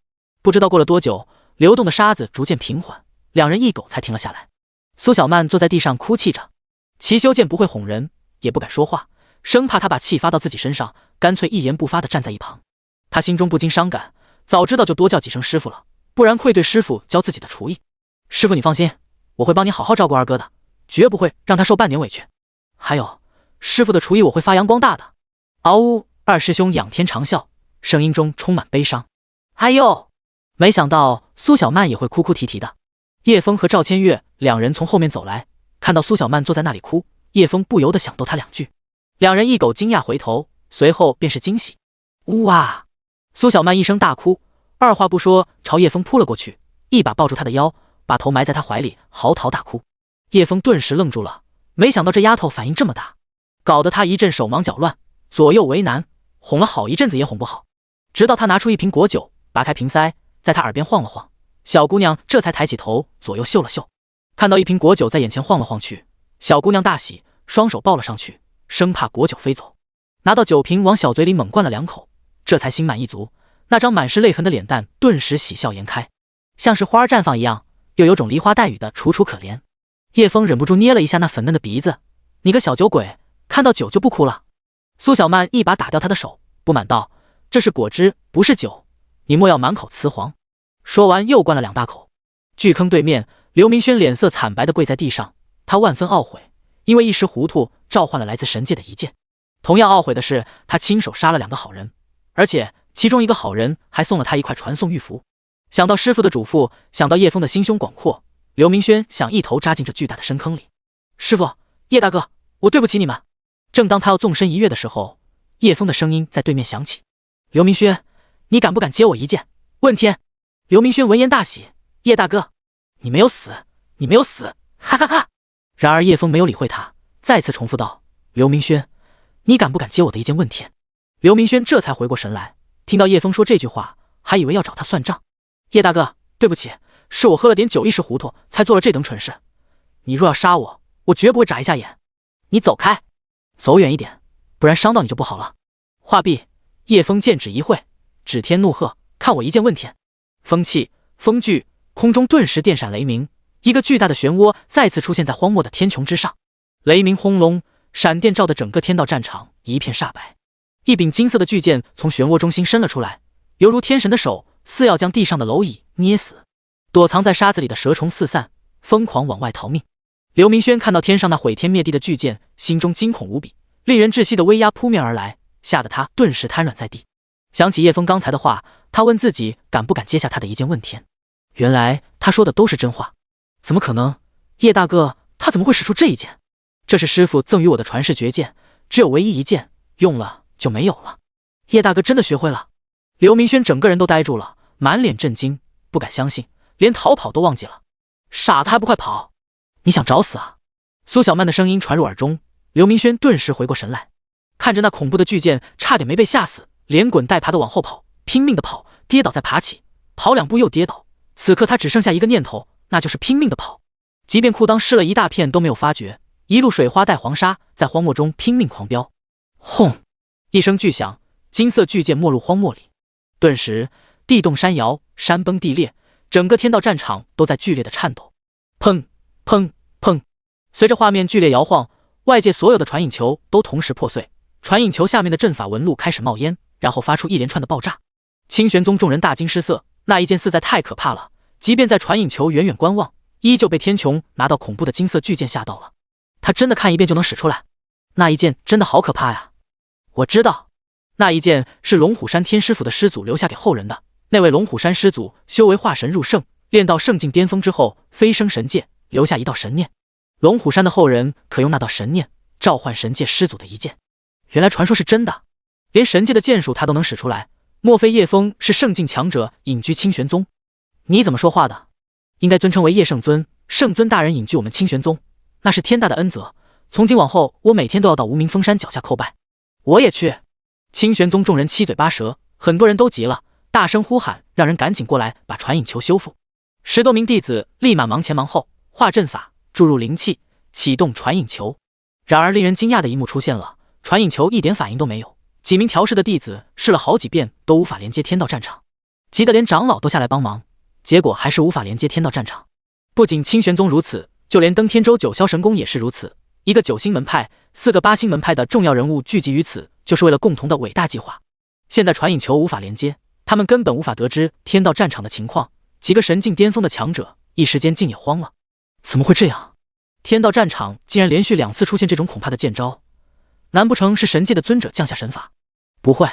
Speaker 1: 不知道过了多久，流动的沙子逐渐平缓，两人一狗才停了下来。苏小曼坐在地上哭泣着，齐修剑不会哄人，也不敢说话，生怕他把气发到自己身上，干脆一言不发地站在一旁。他心中不禁伤感，早知道就多叫几声师傅了，不然愧对师傅教自己的厨艺。师傅你放心，我会帮你好好照顾二哥的，绝不会让他受半点委屈。还有，师傅的厨艺我会发扬光大的。嗷呜！二师兄仰天长啸，声音中充满悲伤。哎呦！没想到苏小曼也会哭哭啼啼的。叶枫和赵千月两人从后面走来，看到苏小曼坐在那里哭，叶枫不由得想逗她两句。两人一狗惊讶回头，随后便是惊喜。呜啊！苏小曼一声大哭，二话不说朝叶枫扑了过去，一把抱住他的腰，把头埋在他怀里，嚎啕大哭。叶枫顿时愣住了，没想到这丫头反应这么大，搞得他一阵手忙脚乱，左右为难，哄了好一阵子也哄不好。直到他拿出一瓶果酒，拔开瓶塞，在他耳边晃了晃，小姑娘这才抬起头，左右嗅了嗅，看到一瓶果酒在眼前晃了晃去，小姑娘大喜，双手抱了上去，生怕果酒飞走，拿到酒瓶往小嘴里猛灌了2口，这才心满意足，那张满是泪痕的脸蛋顿时喜笑颜开，像是花儿绽放一样，又有种梨花带雨的楚楚可怜。叶枫忍不住捏了一下那粉嫩的鼻子，你个小酒鬼，看到酒就不哭了。苏小曼一把打掉他的手，不满道，这是果汁，不是酒，你莫要满口雌黄。说完又灌了2大口。巨坑对面，刘明轩脸色惨白的跪在地上，他万分懊悔，因为一时糊涂召唤了来自神界的一剑。同样懊悔的是，他亲手杀了2个好人，而且其中一个好人还送了他一块传送玉符。想到师父的嘱咐，想到叶枫的心胸广阔，刘明轩想一头扎进这巨大的深坑里。师父，叶大哥，我对不起你们。正当他要纵身一跃的时候，叶枫的声音在对面响起，刘明轩，你敢不敢接我一剑？问天。刘明轩闻言大喜，叶大哥，你没有死，你没有死，哈哈哈。然而叶枫没有理会他，再次重复道，刘明轩，你敢不敢接我的一剑？问天。刘明轩这才回过神来，听到叶枫说这句话，还以为要找他算账。叶大哥，对不起，是我喝了点酒，一时糊涂，才做了这等蠢事。你若要杀我，我绝不会眨一下眼。你走开，走远一点，不然伤到你就不好了。话毕，叶枫剑指一挥，指天怒喝，看我一剑问天。风气，风聚，空中顿时电闪雷鸣，一个巨大的漩涡再次出现在荒漠的天穹之上，雷鸣轰隆，闪电照得整个天道战场一片煞白。一柄金色的巨剑从漩涡中心伸了出来，犹如天神的手，似要将地上的蝼蚁捏死。躲藏在沙子里的蛇虫四散，疯狂往外逃命。刘明轩看到天上那毁天灭地的巨剑，心中惊恐无比，令人窒息的威压扑面而来，吓得他顿时瘫软在地。想起叶枫刚才的话，他问自己敢不敢接下他的一剑问天。原来他说的都是真话。怎么可能？叶大哥他怎么会使出这一剑？这是师父赠予我的传世绝剑，只有唯一一剑，用了就没有了。叶大哥真的学会了？刘明轩整个人都呆住了，满脸震惊，不敢相信，连逃跑都忘记了。傻子还不快跑！你想找死啊？苏小曼的声音传入耳中，刘明轩顿时回过神来，看着那恐怖的巨剑，差点没被吓死，连滚带爬的往后跑，拼命的跑，跌倒再爬起，跑2步又跌倒。此刻他只剩下一个念头，那就是拼命的跑，即便裤裆湿了一大片都没有发觉，一路水花带黄沙，在荒漠中拼命狂飙。轰！一声巨响，金色巨剑没入荒漠里，顿时地动山摇，山崩地裂，整个天道战场都在剧烈的颤抖。砰砰砰！随着画面剧烈摇晃，外界所有的传引球都同时破碎，传引球下面的阵法纹路开始冒烟，然后发出一连串的爆炸。清玄宗众人大惊失色，那一剑实在太可怕了，即便在传引球远远观望，依旧被天穹拿到恐怖的金色巨剑吓到了。他真的看一遍就能使出来？那一剑真的好可怕呀！我知道，那一剑是龙虎山天师府的师祖留下给后人的。那位龙虎山师祖修为化神入圣，练到圣境巅峰之后飞升神界，留下一道神念。龙虎山的后人可用那道神念召唤神界师祖的一剑。原来传说是真的，连神界的剑术他都能使出来。莫非叶枫是圣境强者隐居清玄宗？你怎么说话的？应该尊称为叶圣尊。圣尊大人隐居我们清玄宗，那是天大的恩泽。从今往后，我每天都要到无名峰山脚下叩拜。我也去。清玄宗众人七嘴八舌，很多人都急了，大声呼喊，让人赶紧过来把传引球修复。10多名弟子立马忙前忙后，化阵法，注入灵气，启动传引球。然而令人惊讶的一幕出现了，传引球一点反应都没有。几名调试的弟子试了好几遍都无法连接天道战场，急得连长老都下来帮忙，结果还是无法连接天道战场。不仅清玄宗如此，就连登天州九霄神宫也是如此。一个9星门派，4个8星门派的重要人物聚集于此，就是为了共同的伟大计划。现在传引球无法连接，他们根本无法得知天道战场的情况，几个神境巅峰的强者一时间竟也慌了。怎么会这样？天道战场竟然连续2次出现这种恐怕的剑招，难不成是神界的尊者降下神法？不会，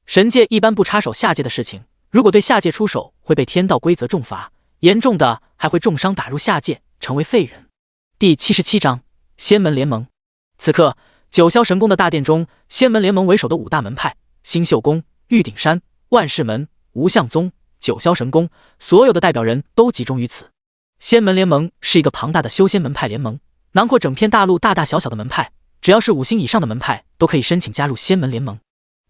Speaker 1: 神界一般不插手下界的事情，如果对下界出手，会被天道规则重罚，严重的还会重伤打入下界，成为废人。第77章仙门联盟。此刻九霄神宫的大殿中，仙门联盟为首的5大门派星宿宫、玉鼎山、万世门、无相宗、九霄神宫，所有的代表人都集中于此。仙门联盟是一个庞大的修仙门派联盟，囊括整片大陆大大小小的门派，只要是5星以上的门派都可以申请加入仙门联盟。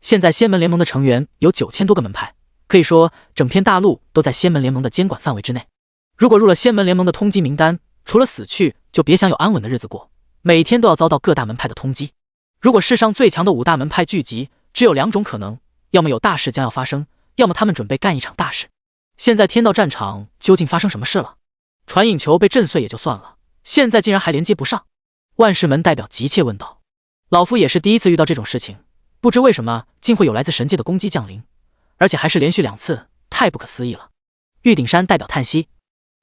Speaker 1: 现在仙门联盟的成员有9000多个门派，可以说整片大陆都在仙门联盟的监管范围之内。如果入了仙门联盟的通缉名单，除了死去就别想有安稳的日子过，每天都要遭到各大门派的通缉。如果世上最强的5大门派聚集，只有2种可能，要么有大事将要发生，要么他们准备干一场大事。现在天道战场究竟发生什么事了？传引球被震碎也就算了，现在竟然还连接不上。万世门代表急切问道。老夫也是第一次遇到这种事情，不知为什么竟会有来自神界的攻击降临，而且还是连续2次，太不可思议了。玉鼎山代表叹息，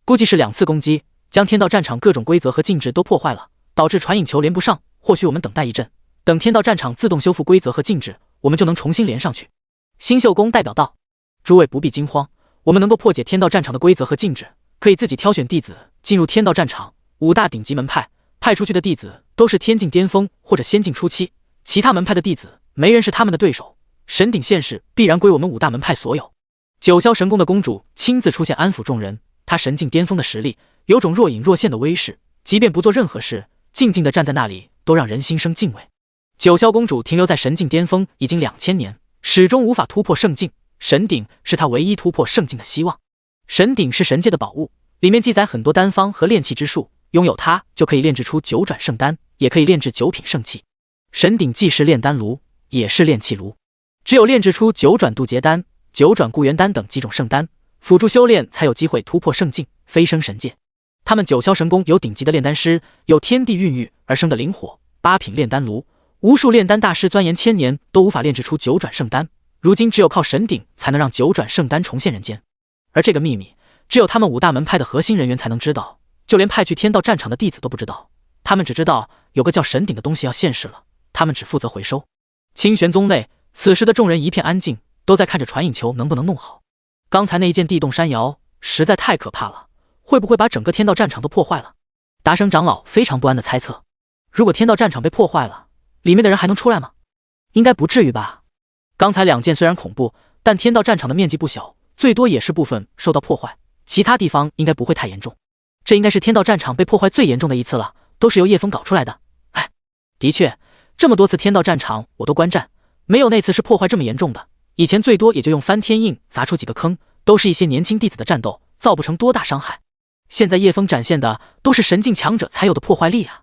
Speaker 1: 估计是2次攻击将天道战场各种规则和禁制都破坏了，导致传引球连不上，或许我们等待一阵，等天道战场自动修复规则和禁制，我们就能重新连上去。星宿宫代表道，诸位不必惊慌，我们能够破解天道战场的规则和禁制，可以自己挑选弟子进入天道战场。5大顶级门派派出去的弟子都是天境巅峰或者仙境初期，其他门派的弟子没人是他们的对手，神鼎现世必然归我们5大门派所有。九霄神宫的公主亲自出现安抚众人，她神境巅峰的实力有种若隐若现的威势，即便不做任何事，静静地站在那里都让人心生敬畏。九霄公主停留在神境巅峰已经2000年，始终无法突破圣境，神鼎是她唯一突破圣境的希望。神鼎是神界的宝物，里面记载很多丹方和炼器之术，拥有它就可以炼制出9转圣丹，也可以炼制9品圣器。神鼎既是炼丹炉，也是炼器炉，只有炼制出9转渡劫丹、9转固元丹等几种圣丹，辅助修炼才有机会突破圣境，飞升神界。他们九霄神宫有顶级的炼丹师，有天地孕育而生的灵火8品炼丹炉，无数炼丹大师钻研千年都无法炼制出9转圣丹，如今只有靠神鼎才能让9转圣丹重现人间。而这个秘密只有他们5大门派的核心人员才能知道，就连派去天道战场的弟子都不知道，他们只知道有个叫神鼎的东西要现世了，他们只负责回收。清玄宗内此时的众人一片安静，都在看着传引球能不能弄好。刚才那一件地动山摇实在太可怕了，会不会把整个天道战场都破坏了？达生长老非常不安地猜测，如果天道战场被破坏了，里面的人还能出来吗？应该不至于吧。刚才2件虽然恐怖，但天道战场的面积不小，最多也是部分受到破坏，其他地方应该不会太严重。这应该是天道战场被破坏最严重的一次了，都是由叶枫搞出来的。哎，的确，这么多次天道战场我都观战，没有那次是破坏这么严重的，以前最多也就用翻天印砸出几个坑，都是一些年轻弟子的战斗，造不成多大伤害。现在叶枫展现的都是神境强者才有的破坏力啊！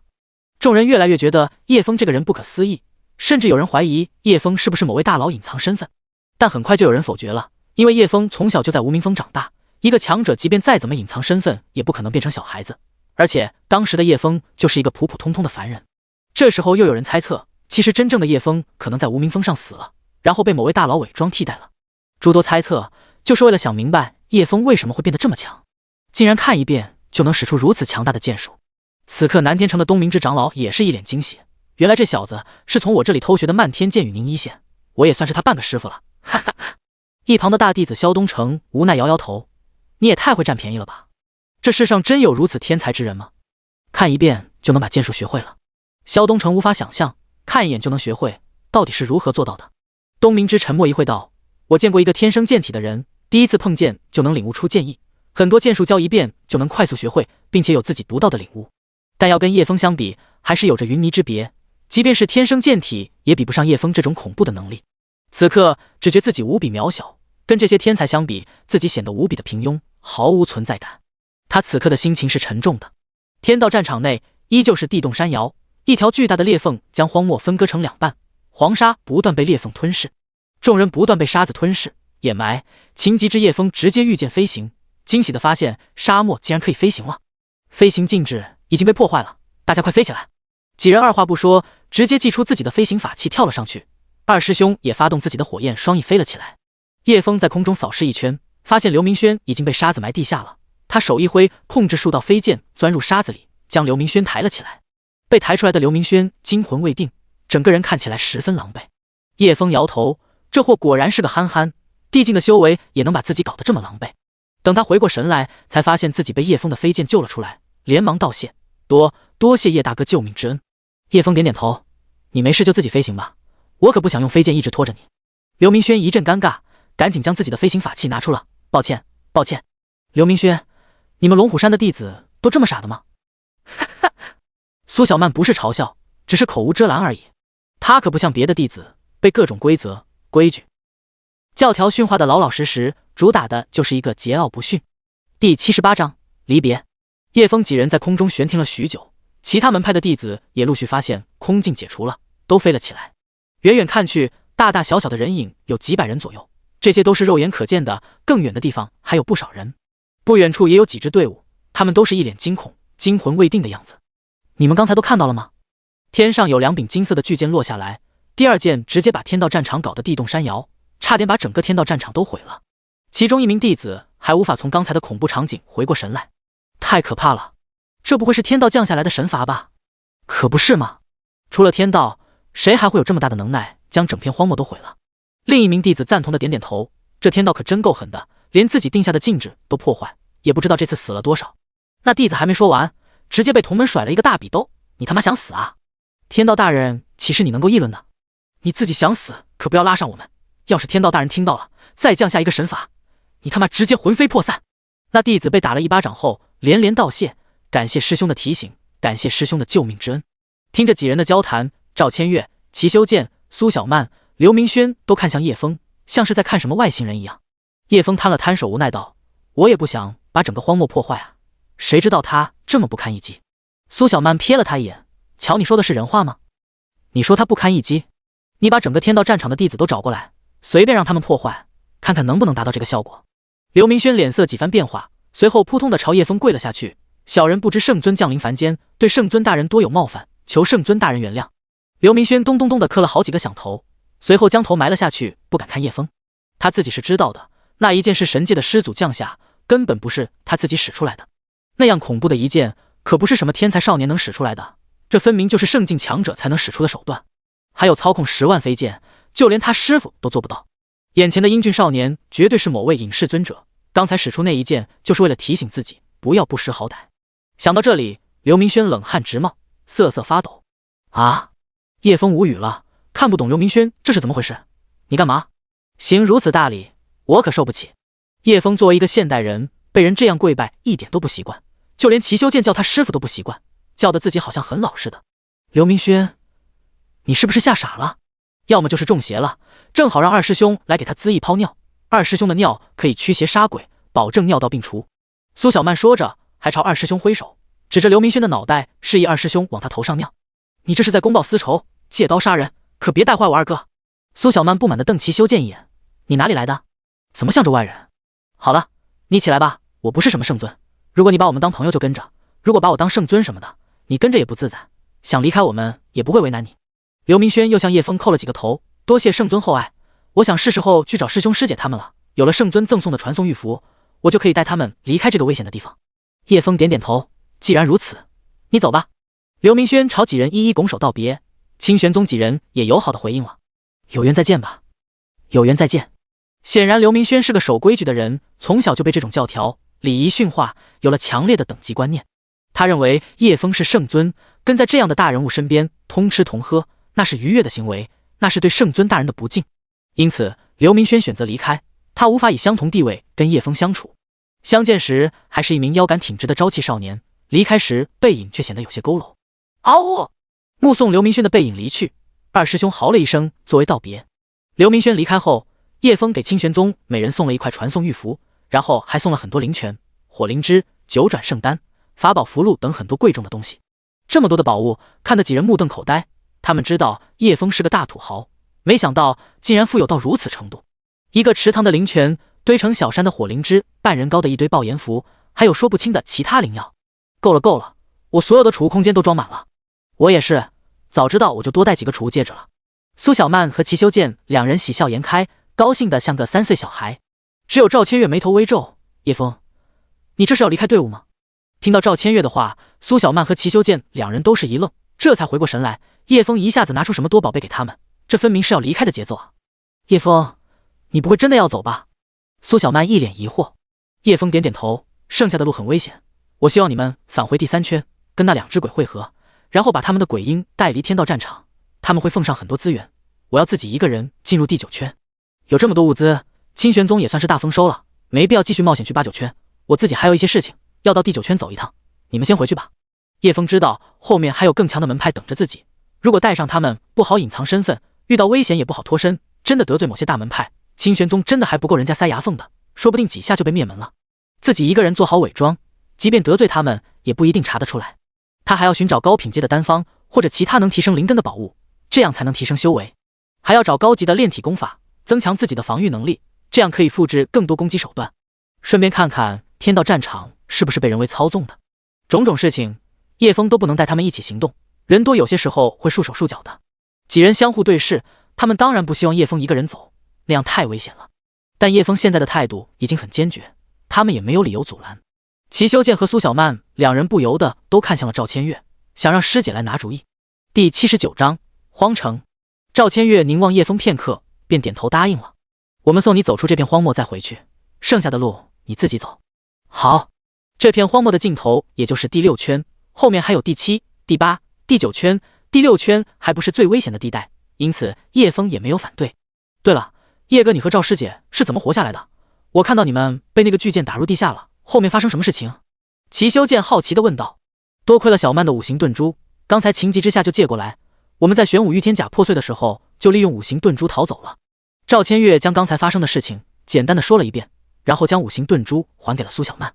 Speaker 1: 众人越来越觉得叶枫这个人不可思议，甚至有人怀疑叶枫是不是某位大佬隐藏身份，但很快就有人否决了，因为叶枫从小就在无名峰长大，一个强者即便再怎么隐藏身份，也不可能变成小孩子，而且当时的叶枫就是一个普普通通的凡人。这时候又有人猜测，其实真正的叶枫可能在无名峰上死了，然后被某位大佬伪装替代了。诸多猜测就是为了想明白叶枫为什么会变得这么强，竟然看一遍就能使出如此强大的剑术。此刻南天城的东明之长老也是一脸惊喜，原来这小子是从我这里偷学的漫天剑与宁一线，我也算是他半个师傅了，哈哈哈。一旁的大弟子萧东城无奈摇摇头，你也太会占便宜了吧，这世上真有如此天才之人吗？看一遍就能把剑术学会了。萧东城无法想象看一眼就能学会到底是如何做到的。东明之沉默一会道，我见过一个天生剑体的人，第一次碰剑就能领悟出剑意，很多剑术教一遍就能快速学会，并且有自己独到的领悟，但要跟叶枫相比还是有着云泥之别，即便是天生剑体也比不上叶枫这种恐怖的能力。此刻只觉自己无比渺小，跟这些天才相比，自己显得无比的平庸，毫无存在感。他此刻的心情是沉重的。天道战场内依旧是地动山摇，一条巨大的裂缝将荒漠分割成2半，黄沙不断被裂缝吞噬，众人不断被沙子吞噬掩埋。情急之叶枫直接御剑飞行，惊喜地发现沙漠竟然可以飞行了，飞行禁制已经被破坏了，大家快飞起来！几人二话不说，直接祭出自己的飞行法器跳了上去。二师兄也发动自己的火焰双翼飞了起来。叶枫在空中扫视一圈，发现刘明轩已经被沙子埋地下了。他手一挥，控制数道飞剑钻入沙子里，将刘明轩抬了起来。被抬出来的刘明轩惊魂未定，整个人看起来十分狼狈。叶枫摇头，这货果然是个憨憨，地境的修为也能把自己搞得这么狼狈。等他回过神来，才发现自己被叶枫的飞剑救了出来，连忙道谢：“多谢叶大哥救命之恩。”叶枫点点头：“你没事就自己飞行吧，我可不想用飞剑一直拖着你。”刘明轩一阵尴尬，赶紧将自己的飞行法器拿出了：“抱歉。刘明轩，你们龙虎山的弟子都这么傻的吗？”苏小曼不是嘲笑，只是口无遮拦而已。他可不像别的弟子，被各种规则规矩教条驯化的老老实实，主打的就是一个桀骜不驯。第78章离别。叶枫几人在空中悬停了许久，其他门派的弟子也陆续发现空境解除了，都飞了起来。远远看去，大大小小的人影有几百人左右，这些都是肉眼可见的，更远的地方还有不少人。不远处也有几支队伍，他们都是一脸惊恐、惊魂未定的样子。你们刚才都看到了吗？天上有2柄金色的巨剑落下来，第2剑直接把天道战场搞得地动山摇，差点把整个天道战场都毁了。其中一名弟子还无法从刚才的恐怖场景回过神来。太可怕了，这不会是天道降下来的神罚吧？可不是嘛，除了天道，谁还会有这么大的能耐将整片荒漠都毁了？另一名弟子赞同的点点头，这天道可真够狠的，连自己定下的禁制都破坏，也不知道这次死了多少。那弟子还没说完，直接被同门甩了一个大笔兜。你他妈想死啊？天道大人岂是你能够议论的？你自己想死可不要拉上我们，要是天道大人听到了，再降下一个神罚，你他妈直接魂飞魄散。那弟子被打了一巴掌后连连道谢，感谢师兄的提醒，感谢师兄的救命之恩。听着几人的交谈，赵千月、齐修剑、苏小曼、刘明轩都看向叶枫，像是在看什么外星人一样。叶枫摊了摊手，无奈道：“我也不想把整个荒漠破坏啊，谁知道他这么不堪一击。”苏小曼瞥了他一眼：“瞧，你说的是人话吗？你说他不堪一击，你把整个天道战场的弟子都找过来，随便让他们破坏，看看能不能达到这个效果。”刘明轩脸色几番变化，随后扑通的朝叶枫跪了下去：“小人不知圣尊降临凡间，对圣尊大人多有冒犯，求圣尊大人原谅。”刘明轩咚咚咚的磕了好几个响头，随后将头埋了下去，不敢看叶枫。他自己是知道的，那一剑是神界的师祖降下，根本不是他自己使出来的。那样恐怖的一剑，可不是什么天才少年能使出来的，这分明就是圣境强者才能使出的手段。还有操控10万飞剑，就连他师傅都做不到。眼前的英俊少年绝对是某位隐世尊者，刚才使出那一剑就是为了提醒自己不要不识好歹。想到这里，刘明轩冷汗直冒，瑟瑟发抖。啊！叶枫无语了，看不懂刘明轩这是怎么回事。你干嘛？行如此大礼，我可受不起。叶枫作为一个现代人，被人这样跪拜一点都不习惯，就连齐修剑叫他师傅都不习惯，叫得自己好像很老似的。刘明轩，你是不是吓傻了？要么就是中邪了，正好让二师兄来给他滋一泡尿，二师兄的尿可以驱邪杀鬼，保证尿道病除。苏小曼说着，还朝二师兄挥手，指着刘明轩的脑袋，示意二师兄往他头上尿。你这是在公报私仇，借刀杀人，可别带坏我二哥。苏小曼不满地瞪齐修剑一眼：“你哪里来的？怎么向着外人？好了，你起来吧，我不是什么圣尊，如果你把我们当朋友就跟着，如果把我当圣尊什么的，你跟着也不自在，想离开我们也不会为难你。”刘明轩又向叶枫叩了几个头，多谢圣尊厚爱，我想是时候去找师兄师姐他们了，有了圣尊赠送的传送玉符，我就可以带他们离开这个危险的地方。叶枫点点头，既然如此，你走吧。刘明轩朝几人一一拱手道别，清玄宗几人也友好的回应了：“有缘再见吧。”有缘再见。显然刘明轩是个守规矩的人，从小就被这种教条礼仪驯化，有了强烈的等级观念。他认为叶枫是圣尊，跟在这样的大人物身边同吃同喝，那是逾越的行为，那是对圣尊大人的不敬。因此刘明轩选择离开，他无法以相同地位跟叶枫相处。相见时还是一名腰杆挺直的朝气少年，离开时背影却显得有些佝偻。嗷呜！目送刘明轩的背影离去，二师兄嚎了一声作为道别。刘明轩离开后，叶枫给清玄宗每人送了一块传送玉符，然后还送了很多灵泉、火灵芝、九转圣丹、法宝符箓等很多贵重的东西。这么多的宝物，看得几人目瞪口呆。他们知道叶枫是个大土豪，没想到竟然富有到如此程度。一个池塘的灵泉，堆成小山的火灵芝，半人高的一堆爆炎符，还有说不清的其他灵药。够了够了，我所有的储物空间都装满了。我也是，早知道我就多带几个储物戒指了。苏小曼和齐修剑两人喜笑颜开，高兴得像个3岁小孩。只有赵千月眉头微皱：“叶枫，你这是要离开队伍吗？”听到赵千月的话，苏小曼和齐修剑两人都是一愣，这才回过神来，叶枫一下子拿出什么多宝贝给他们，这分明是要离开的节奏啊！叶枫，你不会真的要走吧？苏小曼一脸疑惑。叶枫点点头，剩下的路很危险，我希望你们返回第3圈，跟那2只鬼会合，然后把他们的鬼婴带离天道战场，他们会奉上很多资源，我要自己一个人进入第9圈。有这么多物资，清玄宗也算是大丰收了，没必要继续冒险去8、9圈，我自己还有一些事情要到第9圈走一趟，你们先回去吧。叶枫知道后面还有更强的门派等着自己，如果带上他们不好隐藏身份，遇到危险也不好脱身，真的得罪某些大门派，清玄宗真的还不够人家塞牙缝的，说不定几下就被灭门了。自己一个人做好伪装，即便得罪他们也不一定查得出来。他还要寻找高品阶的丹方或者其他能提升灵根的宝物，这样才能提升修为，还要找高级的炼体功法，增强自己的防御能力，这样可以复制更多攻击手段。顺便看看天道战场是不是被人为操纵的。种种事情叶枫都不能带他们一起行动，人多有些时候会束手束脚的。几人相互对视，他们当然不希望叶枫一个人走，那样太危险了。但叶枫现在的态度已经很坚决，他们也没有理由阻拦。齐修剑和苏小曼两人不由得都看向了赵千月，想让师姐来拿主意。第79章荒城。赵千月凝望叶枫片刻，便点头答应了。我们送你走出这片荒漠再回去，剩下的路你自己走。好。这片荒漠的尽头也就是第6圈，后面还有第7、第8、第9圈，第6圈还不是最危险的地带，因此叶枫也没有反对。对了，叶哥，你和赵师姐是怎么活下来的？我看到你们被那个巨剑打入地下了，后面发生什么事情？齐修剑好奇地问道。多亏了小曼的5行遁珠，刚才情急之下就借过来，我们在玄武御天甲破碎的时候就利用5行遁珠逃走了。赵千月将刚才发生的事情简单的说了一遍，然后将5行遁珠还给了苏小曼。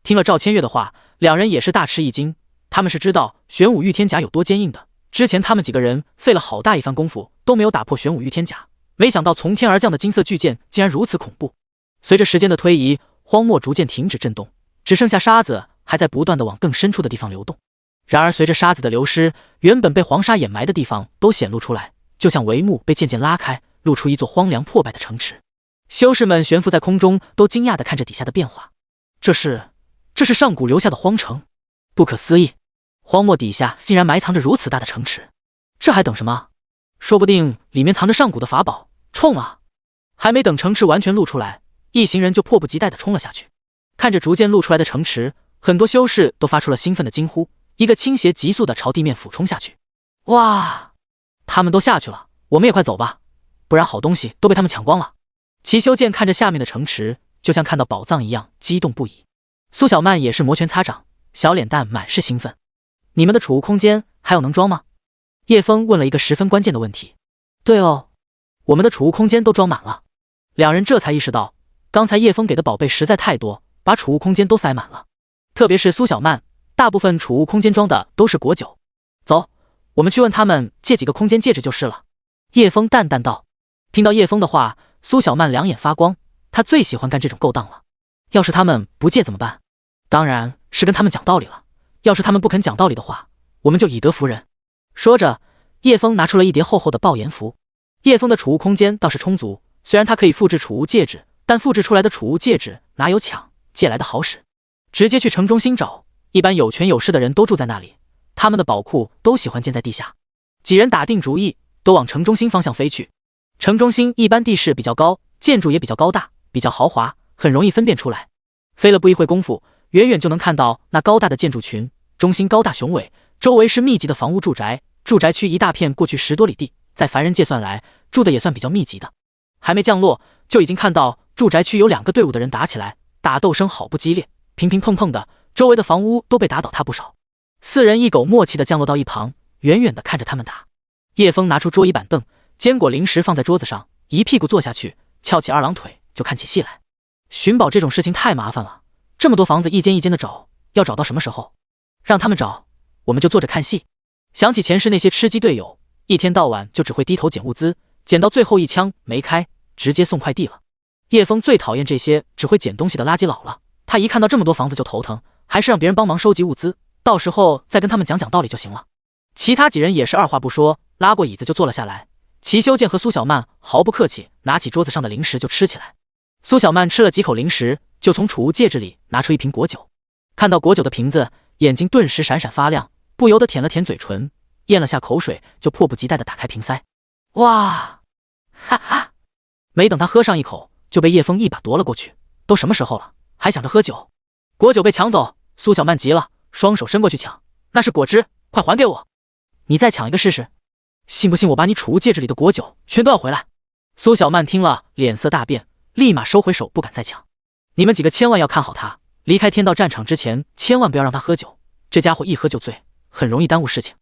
Speaker 1: 听了赵千月的话，两人也是大吃一惊，他们是知道玄武御天甲有多坚硬的，之前他们几个人费了好大一番功夫都没有打破玄武御天甲，没想到从天而降的金色巨剑竟然如此恐怖。随着时间的推移，荒漠逐渐停止震动，只剩下沙子还在不断的往更深处的地方流动。然而随着沙子的流失，原本被黄沙掩埋的地方都显露出来，就像帷幕被渐渐拉开，露出一座荒凉破败的城池。修士们悬浮在空中，都惊讶地看着底下的变化。这是上古留下的荒城，不可思议！荒漠底下竟然埋藏着如此大的城池，这还等什么？说不定里面藏着上古的法宝，冲啊！还没等城池完全露出来，一行人就迫不及待地冲了下去。看着逐渐露出来的城池，很多修士都发出了兴奋的惊呼，一个倾斜急速地朝地面俯冲下去。哇！他们都下去了，我们也快走吧，不然好东西都被他们抢光了。齐修剑看着下面的城池，就像看到宝藏一样激动不已。苏小曼也是摩拳擦掌，小脸蛋满是兴奋。你们的储物空间还有能装吗？叶枫问了一个十分关键的问题。对哦，我们的储物空间都装满了。两人这才意识到，刚才叶枫给的宝贝实在太多，把储物空间都塞满了。特别是苏小曼，大部分储物空间装的都是果酒。走，我们去问他们借几个空间戒指就是了。叶枫淡淡道。听到叶枫的话，苏小曼两眼发光，她最喜欢干这种勾当了。要是他们不借怎么办？当然是跟他们讲道理了。要是他们不肯讲道理的话，我们就以德服人。说着，叶枫拿出了一叠厚厚的爆炎符。叶枫的储物空间倒是充足，虽然他可以复制储物戒指，但复制出来的储物戒指哪有抢借来的好使？直接去城中心找，一般有权有势的人都住在那里，他们的宝库都喜欢建在地下。几人打定主意，都往城中心方向飞去。城中心一般地势比较高，建筑也比较高大，比较豪华，很容易分辨出来。飞了不一会功夫，远远就能看到那高大的建筑群，中心高大雄伟，周围是密集的房屋住宅，住宅区一大片，过去10多里地，在凡人界算来，住的也算比较密集的。还没降落，就已经看到住宅区有2个队伍的人打起来，打斗声好不激烈，乒乒碰碰的，周围的房屋都被打倒塌不少。4人一狗默契地降落到一旁，远远地看着他们打。叶枫拿出桌椅板凳，坚果零食放在桌子上，一屁股坐下去，翘起2郎腿就看起戏来。寻宝这种事情太麻烦了，这么多房子一间一间的找，要找到什么时候？让他们找，我们就坐着看戏。想起前世那些吃鸡队友，一天到晚就只会低头捡物资，捡到最后一枪没开，直接送快递了。叶枫最讨厌这些只会捡东西的垃圾佬了，他一看到这么多房子就头疼，还是让别人帮忙收集物资，到时候再跟他们讲讲道理就行了。其他几人也是二话不说，拉过椅子就坐了下来。齐修剑和苏小曼毫不客气，拿起桌子上的零食就吃起来。苏小曼吃了几口零食，就从储物戒指里拿出一瓶果酒，看到果酒的瓶子，眼睛顿时闪闪发亮，不由得舔了舔嘴唇，咽了下口水，就迫不及待地打开瓶塞。哇，哈哈！没等他喝上一口，就被叶枫一把夺了过去。都什么时候了，还想着喝酒？果酒被抢走，苏小曼急了，双手伸过去抢，那是果汁，快还给我！你再抢一个试试，信不信我把你储物戒指里的果酒全都要回来？苏小曼听了，脸色大变，立马收回手，不敢再抢。你们几个千万要看好他，离开天道战场之前，千万不要让他喝酒，这家伙一喝就醉，很容易耽误事情。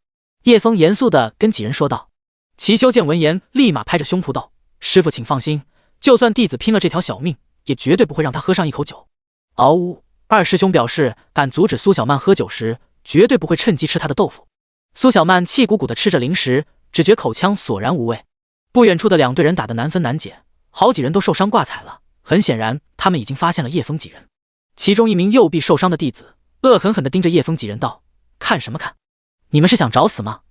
Speaker 1: 叶枫严肃地跟几人说道。齐修剑闻言，立马拍着胸脯道：“师傅，请放心，就算弟子拼了这条小命，也绝对不会让他喝上一口酒。”嗷呜！二师兄表示，敢阻止苏小曼喝酒时，绝对不会趁机吃他的豆腐。苏小曼气鼓鼓地吃着零食，只觉口腔索然无味。不远处的两队人打得难分难解，好几人都受伤挂彩了。很显然，他们已经发现了叶枫几人。其中一名右臂受伤的弟子恶狠狠地盯着叶枫几人道：“看什么看？你们是想找死吗？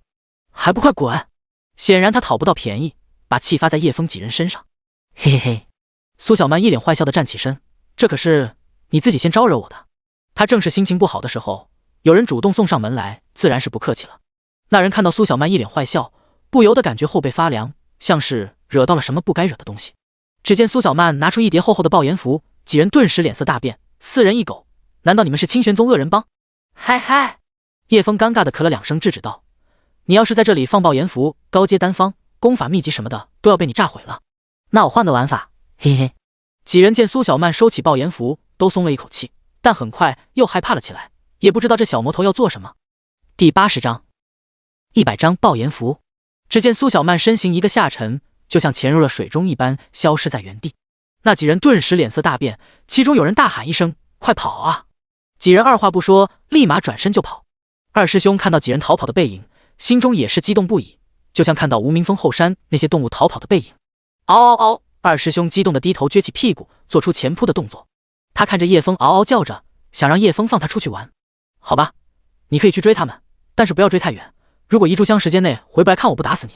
Speaker 1: 还不快滚！”显然他讨不到便宜，把气发在叶枫几人身上。嘿嘿嘿，苏小曼一脸坏笑地站起身，这可是你自己先招惹我的。他正是心情不好的时候，有人主动送上门来，自然是不客气了。那人看到苏小曼一脸坏笑，不由得感觉后背发凉，像是惹到了什么不该惹的东西。只见苏小曼拿出一叠厚厚的爆炎符，几人顿时脸色大变，四人一狗，难道你们是清玄宗恶人帮？嗨嗨！叶枫尴尬地咳了两声，制止道：“你要是在这里放爆炎符，高阶丹方、功法秘籍什么的都要被你炸毁了。那我换个玩法，嘿嘿。”几人见苏小曼收起爆炎符，都松了一口气，但很快又害怕了起来，也不知道这小魔头要做什么。第80章，100张爆炎符。只见苏小曼身形一个下沉，就像潜入了水中一般，消失在原地。那几人顿时脸色大变，其中有人大喊一声：“快跑啊！”几人二话不说，立马转身就跑。二师兄看到几人逃跑的背影，心中也是激动不已，就像看到无名峰后山那些动物逃跑的背影。嗷嗷嗷！二师兄激动地低头撅起屁股，做出前扑的动作。他看着叶枫嗷嗷叫着，想让叶枫放他出去玩。好吧，你可以去追他们，但是不要追太远，如果一炷香时间内回不来看我不打死你。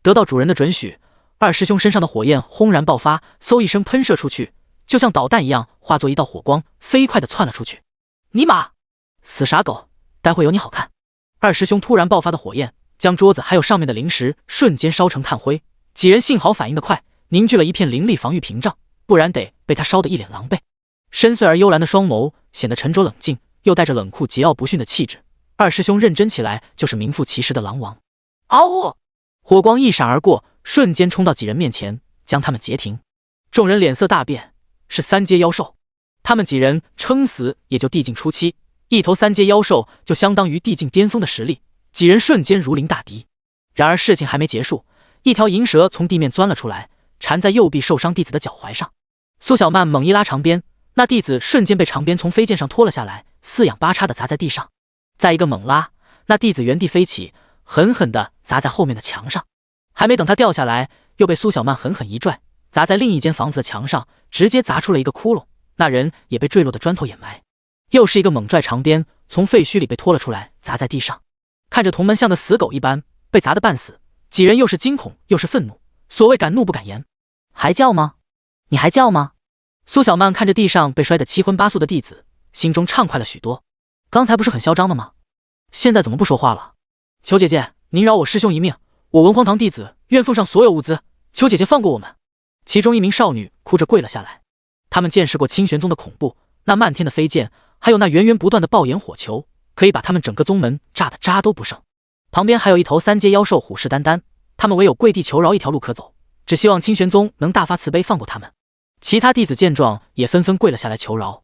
Speaker 1: 得到主人的准许，二师兄身上的火焰轰然爆发，嗖一声喷射出去，就像导弹一样化作一道火光，飞快地窜了出去。尼玛，死傻狗，待会有你好看！二师兄突然爆发的火焰将桌子还有上面的零食瞬间烧成炭灰，几人幸好反应得快，凝聚了一片灵力防御屏障，不然得被他烧得一脸狼狈。深邃而幽蓝的双眸显得沉着冷静，又带着冷酷桀骜不驯的气质。二师兄认真起来就是名副其实的狼王。嗷呜！火光一闪而过，瞬间冲到几人面前，将他们截停。众人脸色大变，是3阶妖兽。他们几人撑死也就地境初期，一头3阶妖兽就相当于地境巅峰的实力，几人瞬间如临大敌。然而事情还没结束，一条银蛇从地面钻了出来，缠在右臂受伤弟子的脚踝上。苏小曼猛一拉长鞭，那弟子瞬间被长鞭从飞剑上拖了下来，四仰八叉地砸在地上。再一个猛拉，那弟子原地飞起，狠狠地砸在后面的墙上。还没等他掉下来，又被苏小曼狠狠一拽，砸在另一间房子的墙上，直接砸出了一个窟窿。那人也被坠落的砖头掩埋。又是一个猛拽长鞭，从废墟里被拖了出来，砸在地上。看着同门像的死狗一般被砸得半死，几人又是惊恐又是愤怒，所谓敢怒不敢言。还叫吗？你还叫吗？苏小曼看着地上被摔得七荤八素的弟子，心中畅快了许多。刚才不是很嚣张的吗？现在怎么不说话了？求姐姐，您饶我师兄一命，我文荒堂弟子愿奉上所有物资，求姐姐放过我们。其中一名少女哭着跪了下来。他们见识过清玄宗的恐怖，那漫天的飞剑，还有那源源不断的爆炎火球，可以把他们整个宗门炸得渣都不剩。旁边还有一头3阶妖兽虎视眈眈，他们唯有跪地求饶一条路可走，只希望清玄宗能大发慈悲放过他们。其他弟子见状也纷纷跪了下来求饶。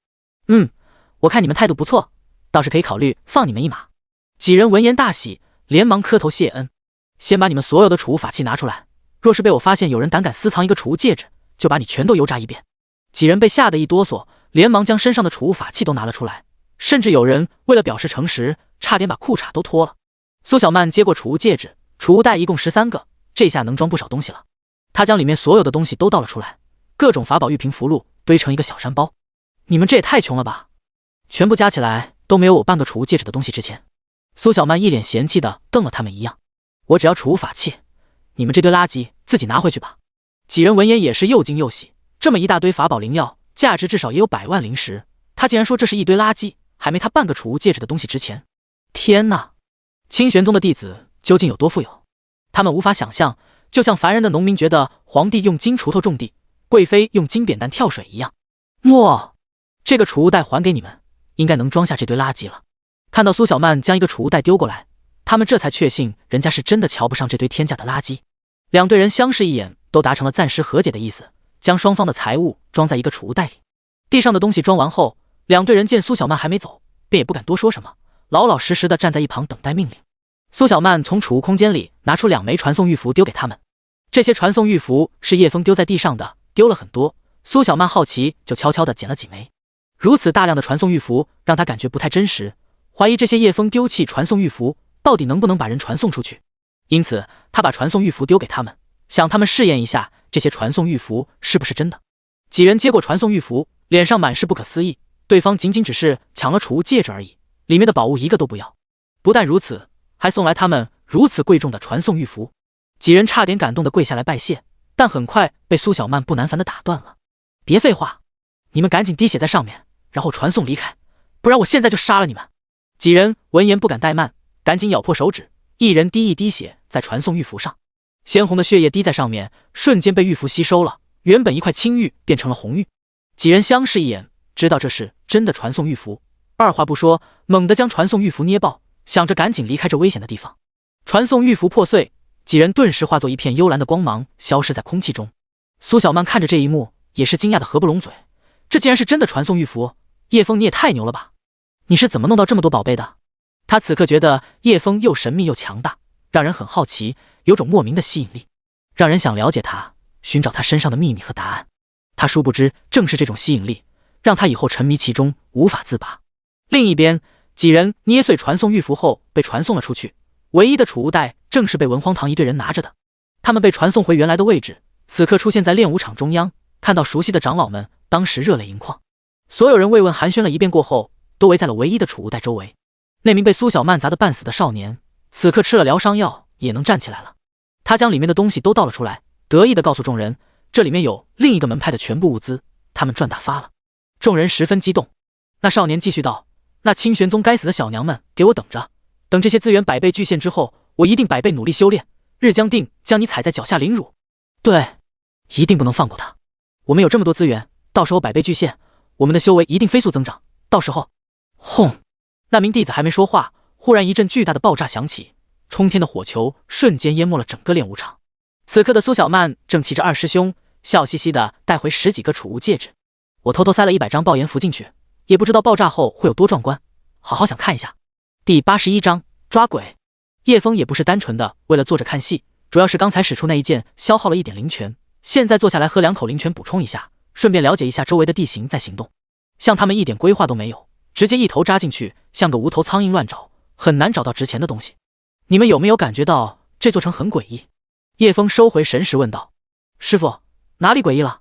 Speaker 1: 我看你们态度不错，倒是可以考虑放你们一马。几人闻言大喜，连忙磕头谢恩。先把你们所有的储物法器拿出来，若是被我发现有人胆敢私藏一个储物戒指，就把你全都油炸一遍。几人被吓得一哆嗦，连忙将身上的储物法器都拿了出来，甚至有人为了表示诚实，差点把裤衩都脱了。苏小曼接过储物戒指，储物袋一共13个，这下能装不少东西了。她将里面所有的东西都倒了出来，各种法宝、玉瓶、符箓堆成一个小山包。你们这也太穷了吧，全部加起来都没有我半个储物戒指的东西值钱。苏小曼一脸嫌弃的瞪了他们一样。我只要储物法器，你们这堆垃圾自己拿回去吧。几人闻言也是又惊又喜，这么一大堆法宝灵药，价值至少也有100万灵石，他竟然说这是一堆垃圾，还没他半个储物戒指的东西值钱。天哪！清玄宗的弟子究竟有多富有？他们无法想象，就像凡人的农民觉得皇帝用金锄头种地，贵妃用金扁担跳水一样。莫，这个储物袋还给你们，应该能装下这堆垃圾了。看到苏小曼将一个储物袋丢过来，他们这才确信人家是真的瞧不上这堆天价的垃圾。两队人相视一眼，都达成了暂时和解的意思，将双方的财物装在一个储物袋里。地上的东西装完后，两队人见苏小曼还没走，便也不敢多说什么，老老实实的站在一旁等待命令。苏小曼从储物空间里拿出2枚传送玉符丢给他们，这些传送玉符是叶枫丢在地上的，丢了很多。苏小曼好奇，就悄悄地捡了几枚。如此大量的传送玉符让他感觉不太真实，怀疑这些叶枫丢弃传送玉符到底能不能把人传送出去。因此他把传送玉符丢给他们，想他们试验一下这些传送玉符是不是真的。几人接过传送玉符，脸上满是不可思议，对方仅仅只是抢了储物戒指而已，里面的宝物一个都不要。不但如此，还送来他们如此贵重的传送玉符。几人差点感动地跪下来拜谢，但很快被苏小曼不耐烦地打断了。别废话，你们赶紧滴血在上面，然后传送离开，不然我现在就杀了你们。几人闻言不敢怠慢，赶紧咬破手指，一人滴一滴血在传送玉符上，鲜红的血液滴在上面，瞬间被玉符吸收了，原本一块青玉变成了红玉。几人相视一眼，知道这是真的传送玉符，二话不说，猛地将传送玉符捏爆，想着赶紧离开这危险的地方。传送玉符破碎，几人顿时化作一片幽蓝的光芒，消失在空气中。苏小曼看着这一幕，也是惊讶的合不拢嘴，这竟然是真的传送玉符，叶枫你也太牛了吧，你是怎么弄到这么多宝贝的？他此刻觉得叶枫又神秘又强大，让人很好奇，有种莫名的吸引力，让人想了解他，寻找他身上的秘密和答案。他殊不知，正是这种吸引力，让他以后沉迷其中，无法自拔。另一边，几人捏碎传送玉符后被传送了出去，唯一的储物袋正是被文荒堂一队人拿着的。他们被传送回原来的位置，此刻出现在练武场中央，看到熟悉的长老们，当时热泪盈眶。所有人慰问寒暄了一遍过后，都围在了唯一的储物袋周围。那名被苏小曼砸得半死的少年，此刻吃了疗伤药，也能站起来了。他将里面的东西都倒了出来，得意地告诉众人，这里面有另一个门派的全部物资，他们赚大发了。众人十分激动。那少年继续道，那清玄宗该死的小娘们，给我等着，等这些资源100倍巨现之后，我一定100倍努力修炼，日将定将你踩在脚下凌辱。对，一定不能放过他。我们有这么多资源，到时候100倍巨现，我们的修为一定飞速增长，到时候……轰！那名弟子还没说话，忽然一阵巨大的爆炸响起，冲天的火球瞬间淹没了整个练武场。此刻的苏小曼正骑着二师兄，笑嘻嘻地带回10几个储物戒指。我偷偷塞了100张爆炎符进去，也不知道爆炸后会有多壮观，好好想看一下。第81章抓鬼。叶枫也不是单纯的为了坐着看戏，主要是刚才使出那一剑消耗了一点灵泉，现在坐下来喝2口灵泉补充一下，顺便了解一下周围的地形再行动。像他们一点规划都没有，直接一头扎进去，像个无头苍蝇乱找，很难找到值钱的东西。你们有没有感觉到这座城很诡异？叶枫收回神识问道。师傅，哪里诡异了？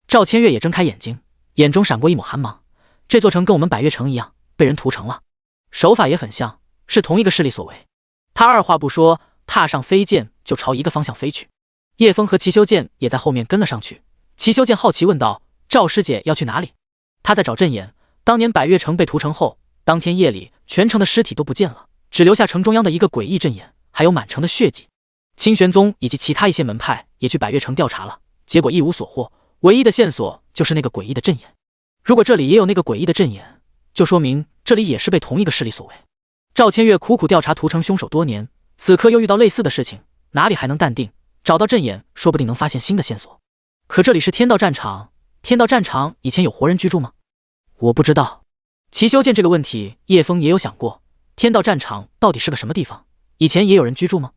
Speaker 1: 赵千月也睁开眼睛，眼中闪过一抹寒芒。这座城跟我们百越城一样，被人屠城了，手法也很像，是同一个势力所为。他二话不说，踏上飞剑就朝一个方向飞去。叶枫和齐修剑也在后面跟了上去。齐修剑好奇问道，赵师姐要去哪里？他在找阵眼。当年百越城被屠城后，当天夜里全城的尸体都不见了，只留下城中央的一个诡异阵眼，还有满城的血迹。清玄宗以及其他一些门派也去百越城调查了，结果一无所获，唯一的线索就是那个诡异的阵眼。如果这里也有那个诡异的阵眼，就说明这里也是被同一个势力所为。赵千月苦苦调查屠城凶手多年，此刻又遇到类似的事情，哪里还能淡定？找到阵眼，说不定能发现新的线索。可这里是天道战场，天道战场以前有活人居住吗？我不知道。齐修剑这个问题，叶枫也有想过，天道战场到底是个什么地方？以前也有人居住吗？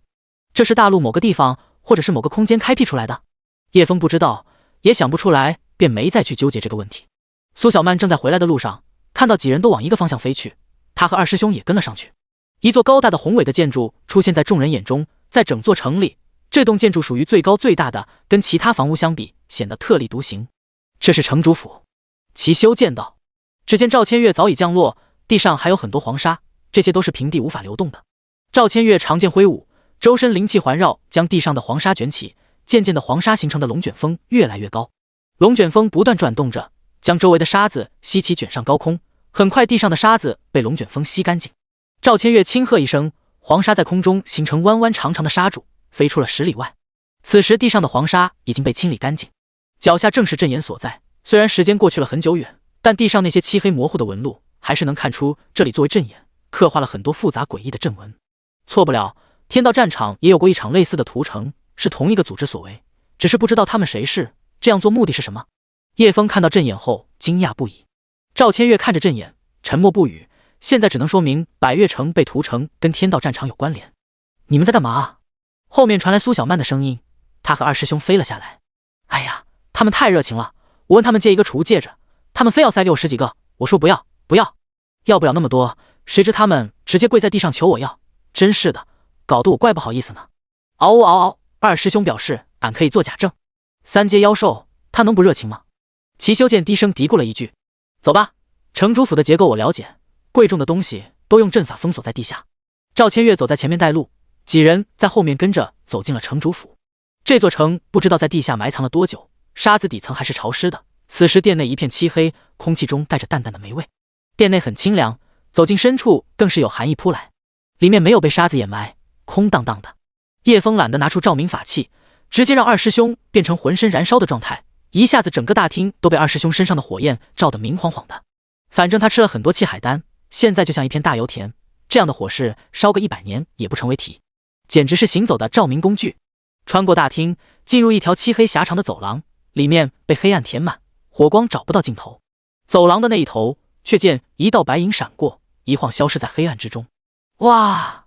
Speaker 1: 这是大陆某个地方，或者是某个空间开辟出来的？叶枫不知道，也想不出来，便没再去纠结这个问题。苏小曼正在回来的路上，看到几人都往一个方向飞去，他和二师兄也跟了上去。一座高大的宏伟的建筑出现在众人眼中，在整座城里，这栋建筑属于最高最大的，跟其他房屋相比，显得特立独行。这是城主府。齐修见道。只见赵千月早已降落，地上还有很多黄沙，这些都是平地无法流动的。赵千月长剑挥舞，周身灵气环绕，将地上的黄沙卷起，渐渐的黄沙形成的龙卷风越来越高，龙卷风不断转动着，将周围的沙子吸起卷上高空。很快地上的沙子被龙卷风吸干净。赵千月轻喝一声，黄沙在空中形成弯弯长长的沙柱，飞出了10里外。此时地上的黄沙已经被清理干净，脚下正是阵眼所在。虽然时间过去了很久远，但地上那些漆黑模糊的纹路还是能看出这里作为阵眼，刻画了很多复杂诡异的阵纹。错不了，天道战场也有过一场类似的屠城，是同一个组织所为，只是不知道他们谁是，这样做目的是什么。叶枫看到阵眼后惊讶不已。赵千月看着阵眼，沉默不语。现在只能说明百越城被屠城跟天道战场有关联。你们在干嘛啊？后面传来苏小曼的声音，他和二师兄飞了下来。哎呀，他们太热情了，我问他们借一个储物戒指，他们非要塞给我10几个，我说不要，要不了那么多，谁知他们直接跪在地上求我要，真是的，搞得我怪不好意思呢。嗷呜嗷嗷，二师兄表示俺可以做假证。3阶妖兽，他能不热情吗？齐修剑低声嘀咕了一句。走吧，城主府的结构我了解，贵重的东西都用阵法封锁在地下。赵千月走在前面带路，几人在后面跟着走进了城主府。这座城不知道在地下埋藏了多久，沙子底层还是潮湿的。此时店内一片漆黑，空气中带着淡淡的霉味。店内很清凉，走进深处更是有寒意扑来。里面没有被沙子掩埋，空荡荡的。叶枫懒得拿出照明法器，直接让二师兄变成浑身燃烧的状态，一下子整个大厅都被二师兄身上的火焰照得明晃晃的。反正他吃了很多气海丹，现在就像一片大油田，这样的火势烧个100年也不成为题，简直是行走的照明工具。穿过大厅，进入一条漆黑狭长的走廊，里面被黑暗填满，火光找不到尽头。走廊的那一头，却见一道白影闪过，一晃消失在黑暗之中。哇！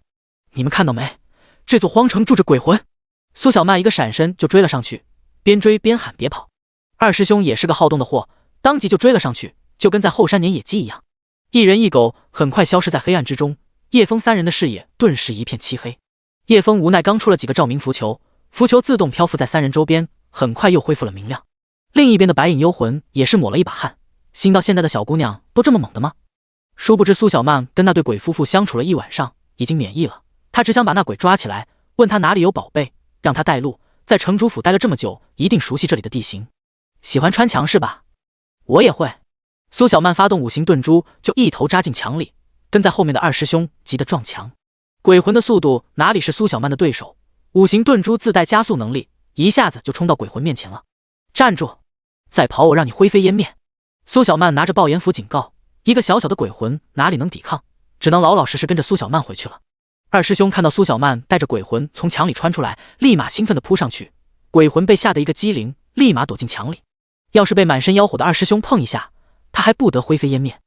Speaker 1: 你们看到没？这座荒城住着鬼魂！苏小曼一个闪身就追了上去，边追边喊别跑。二师兄也是个好动的货，当即就追了上去，就跟在后山撵野鸡一样。一人一狗很快消失在黑暗之中，叶枫3人的视野顿时一片漆黑。叶枫无奈刚出了几个照明浮球，浮球自动漂浮在3人周边，很快又恢复了明亮。另一边的白影幽魂也是抹了一把汗，心道现在的小姑娘都这么猛的吗？殊不知苏小曼跟那对鬼夫妇相处了1晚上，已经免疫了。她只想把那鬼抓起来，问他哪里有宝贝，让他带路。在城主府待了这么久，一定熟悉这里的地形。喜欢穿墙是吧？我也会。苏小曼发动5行遁珠，就一头扎进墙里，跟在后面的二师兄急得撞墙。鬼魂的速度哪里是苏小曼的对手？5行遁珠自带加速能力，一下子就冲到鬼魂面前了。站住！再跑我让你灰飞烟灭！苏小曼拿着爆炎符警告，一个小小的鬼魂哪里能抵抗，只能老老实实跟着苏小曼回去了。二师兄看到苏小曼带着鬼魂从墙里穿出来，立马兴奋地扑上去。鬼魂被吓得一个机灵，立马躲进墙里。要是被满身妖火的二师兄碰一下，他还不得灰飞烟灭。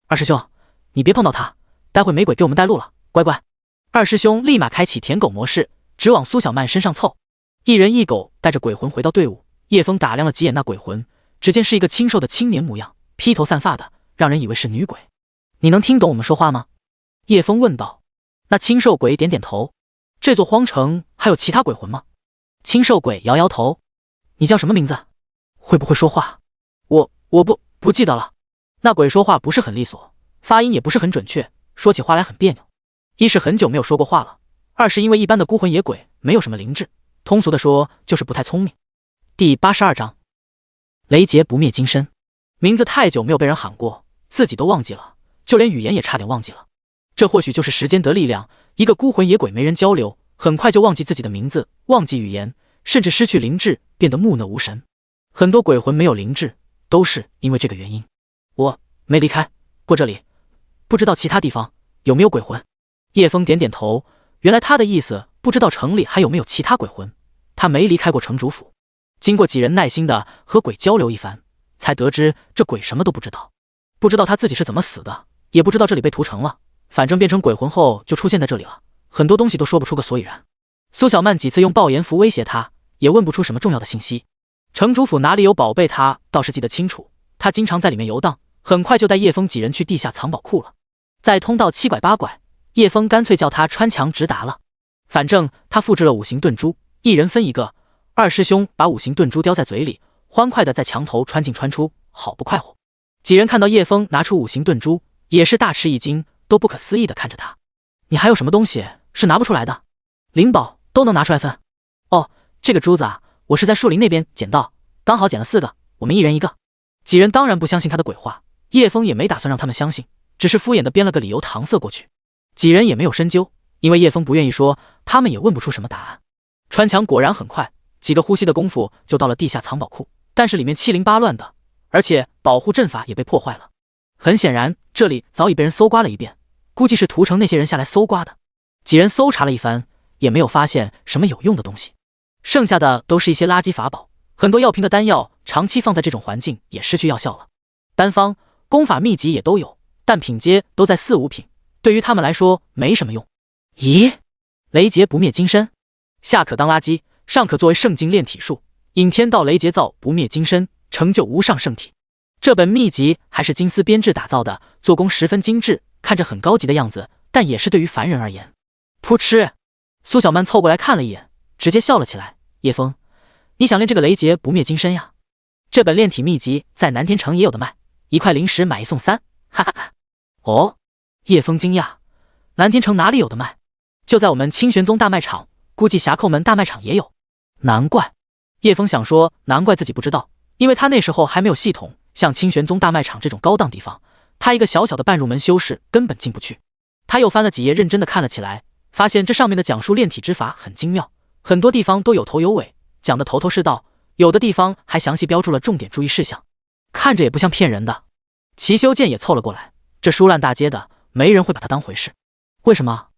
Speaker 1: 二师兄，你别碰到他，待会没鬼给我们带路了，乖乖。二师兄立马开启舔狗模式，只往苏小曼身上凑。一人一狗带着鬼魂回到队伍。叶枫打量了几眼那鬼魂，只见是一个清瘦的青年模样，披头散发的，让人以为是女鬼。你能听懂我们说话吗？叶枫问道。那清瘦鬼点点头。这座荒城还有其他鬼魂吗？清瘦鬼摇摇头。你叫什么名字？会不会说话？我不记得了。那鬼说话不是很利索，发音也不是很准确，说起话来很别扭。一是很久没有说过话了，二是因为一般的孤魂野鬼没有什么灵智，通俗的说就是不太聪明。第82章雷劫不灭金身。名字太久没有被人喊过，自己都忘记了，就连语言也差点忘记了。这或许就是时间得力量，一个孤魂野鬼没人交流，很快就忘记自己的名字，忘记语言，甚至失去灵智，变得木讷无神。很多鬼魂没有灵智，都是因为这个原因。我没离开过这里，不知道其他地方有没有鬼魂。叶枫点点头，原来他的意思不知道城里还有没有其他鬼魂，他没离开过城主府。经过几人耐心的和鬼交流一番，才得知这鬼什么都不知道，不知道他自己是怎么死的，也不知道这里被屠城了，反正变成鬼魂后就出现在这里了，很多东西都说不出个所以然。苏小曼几次用爆炎符威胁他，也问不出什么重要的信息。城主府哪里有宝贝他倒是记得清楚，他经常在里面游荡，很快就带叶枫几人去地下藏宝库了。在通道七拐八拐，叶枫干脆叫他穿墙直达了。反正他复制了5行遁珠，一人分一个。二师兄把5行遁珠叼在嘴里，欢快的在墙头穿进穿出，好不快活。几人看到叶枫拿出5行遁珠，也是大吃一惊，都不可思议的看着他。你还有什么东西是拿不出来的？灵宝都能拿出来分？哦，这个珠子啊，我是在树林那边捡到，刚好捡了4个，我们一人一个。几人当然不相信他的鬼话，叶枫也没打算让他们相信，只是敷衍的编了个理由搪塞过去。几人也没有深究，因为叶枫不愿意说，他们也问不出什么答案。穿墙果然很快，几个呼吸的功夫就到了地下藏宝库，但是里面七零八乱的，而且保护阵法也被破坏了。很显然，这里早已被人搜刮了一遍，估计是屠城那些人下来搜刮的。几人搜查了一番，也没有发现什么有用的东西，剩下的都是一些垃圾法宝，很多药瓶的丹药长期放在这种环境也失去药效了。丹方、功法秘籍也都有，但品阶都在4、5品，对于他们来说没什么用。咦，雷劫不灭金身，下可当垃圾，上可作为圣境炼体术，引天道雷劫造不灭金身，成就无上圣体。这本秘籍还是金丝编制打造的，做工十分精致，看着很高级的样子，但也是对于凡人而言。噗嗤，苏小曼凑过来看了一眼，直接笑了起来。叶枫，你想练这个雷劫不灭金身呀？这本炼体秘籍在南天城也有的卖，1块灵石买1送3，哈哈哈。哦，叶枫惊讶，南天城哪里有的卖？就在我们清玄宗大卖场，估计侠寇门大卖场也有。难怪，叶枫想说，难怪自己不知道，因为他那时候还没有系统，像清玄宗大卖场这种高档地方，他一个小小的半入门修士根本进不去。他又翻了几页，认真的看了起来，发现这上面的讲述炼体之法很精妙，很多地方都有头有尾，讲得头头是道，有的地方还详细标注了重点注意事项，看着也不像骗人的。齐修剑也凑了过来，这书烂大街的，没人会把它当回事。为什么？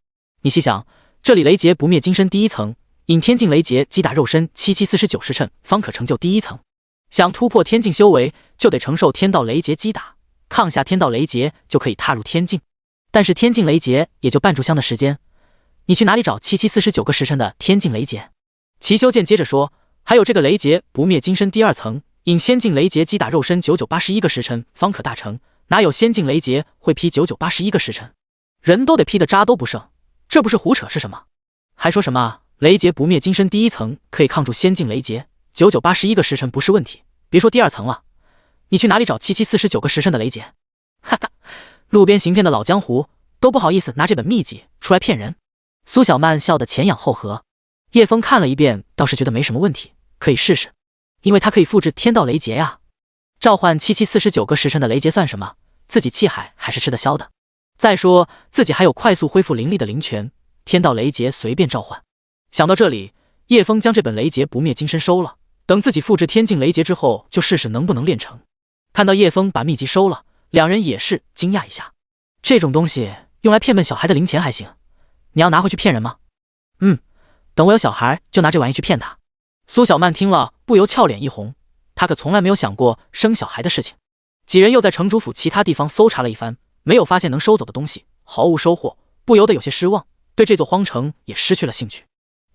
Speaker 1: 你细想，这里雷劫不灭金身第1层，引天境雷劫击打肉身7749时辰方可成就第1层，想突破天境修为，就得承受天道雷劫击打，抗下天道雷劫就可以踏入天境。但是天境雷劫也就半炷香的时间，你去哪里找7749个时辰的天境雷劫？齐修剑接着说，还有这个雷劫不灭金身第2层，引仙境雷劫击打肉身9981个时辰方可大成，哪有仙境雷劫会劈9981个时辰？人都得劈得渣都不剩，这不是胡扯是什么？还说什么雷劫不灭金身第1层可以抗住仙境雷劫，9981个时辰不是问题，别说第2层了，你去哪里找7749个时辰的雷劫？哈哈，路边行骗的老江湖都不好意思拿这本秘籍出来骗人。苏小曼笑得前仰后合，叶枫看了一遍，倒是觉得没什么问题，可以试试，因为他可以复制天道雷劫呀。召唤7749个时辰的雷劫算什么？自己气海还是吃得消的。再说自己还有快速恢复灵力的灵泉，天道雷劫随便召唤。想到这里，叶枫将这本雷劫不灭金身收了，等自己复制天境雷劫之后，就试试能不能练成。看到叶枫把秘籍收了，两人也是惊讶一下，这种东西用来骗笨小孩的零钱还行，你要拿回去骗人吗？等我有小孩就拿这玩意去骗他。苏小曼听了不由俏脸一红，她可从来没有想过生小孩的事情。几人又在城主府其他地方搜查了一番，没有发现能收走的东西，毫无收获，不由得有些失望，对这座荒城也失去了兴趣。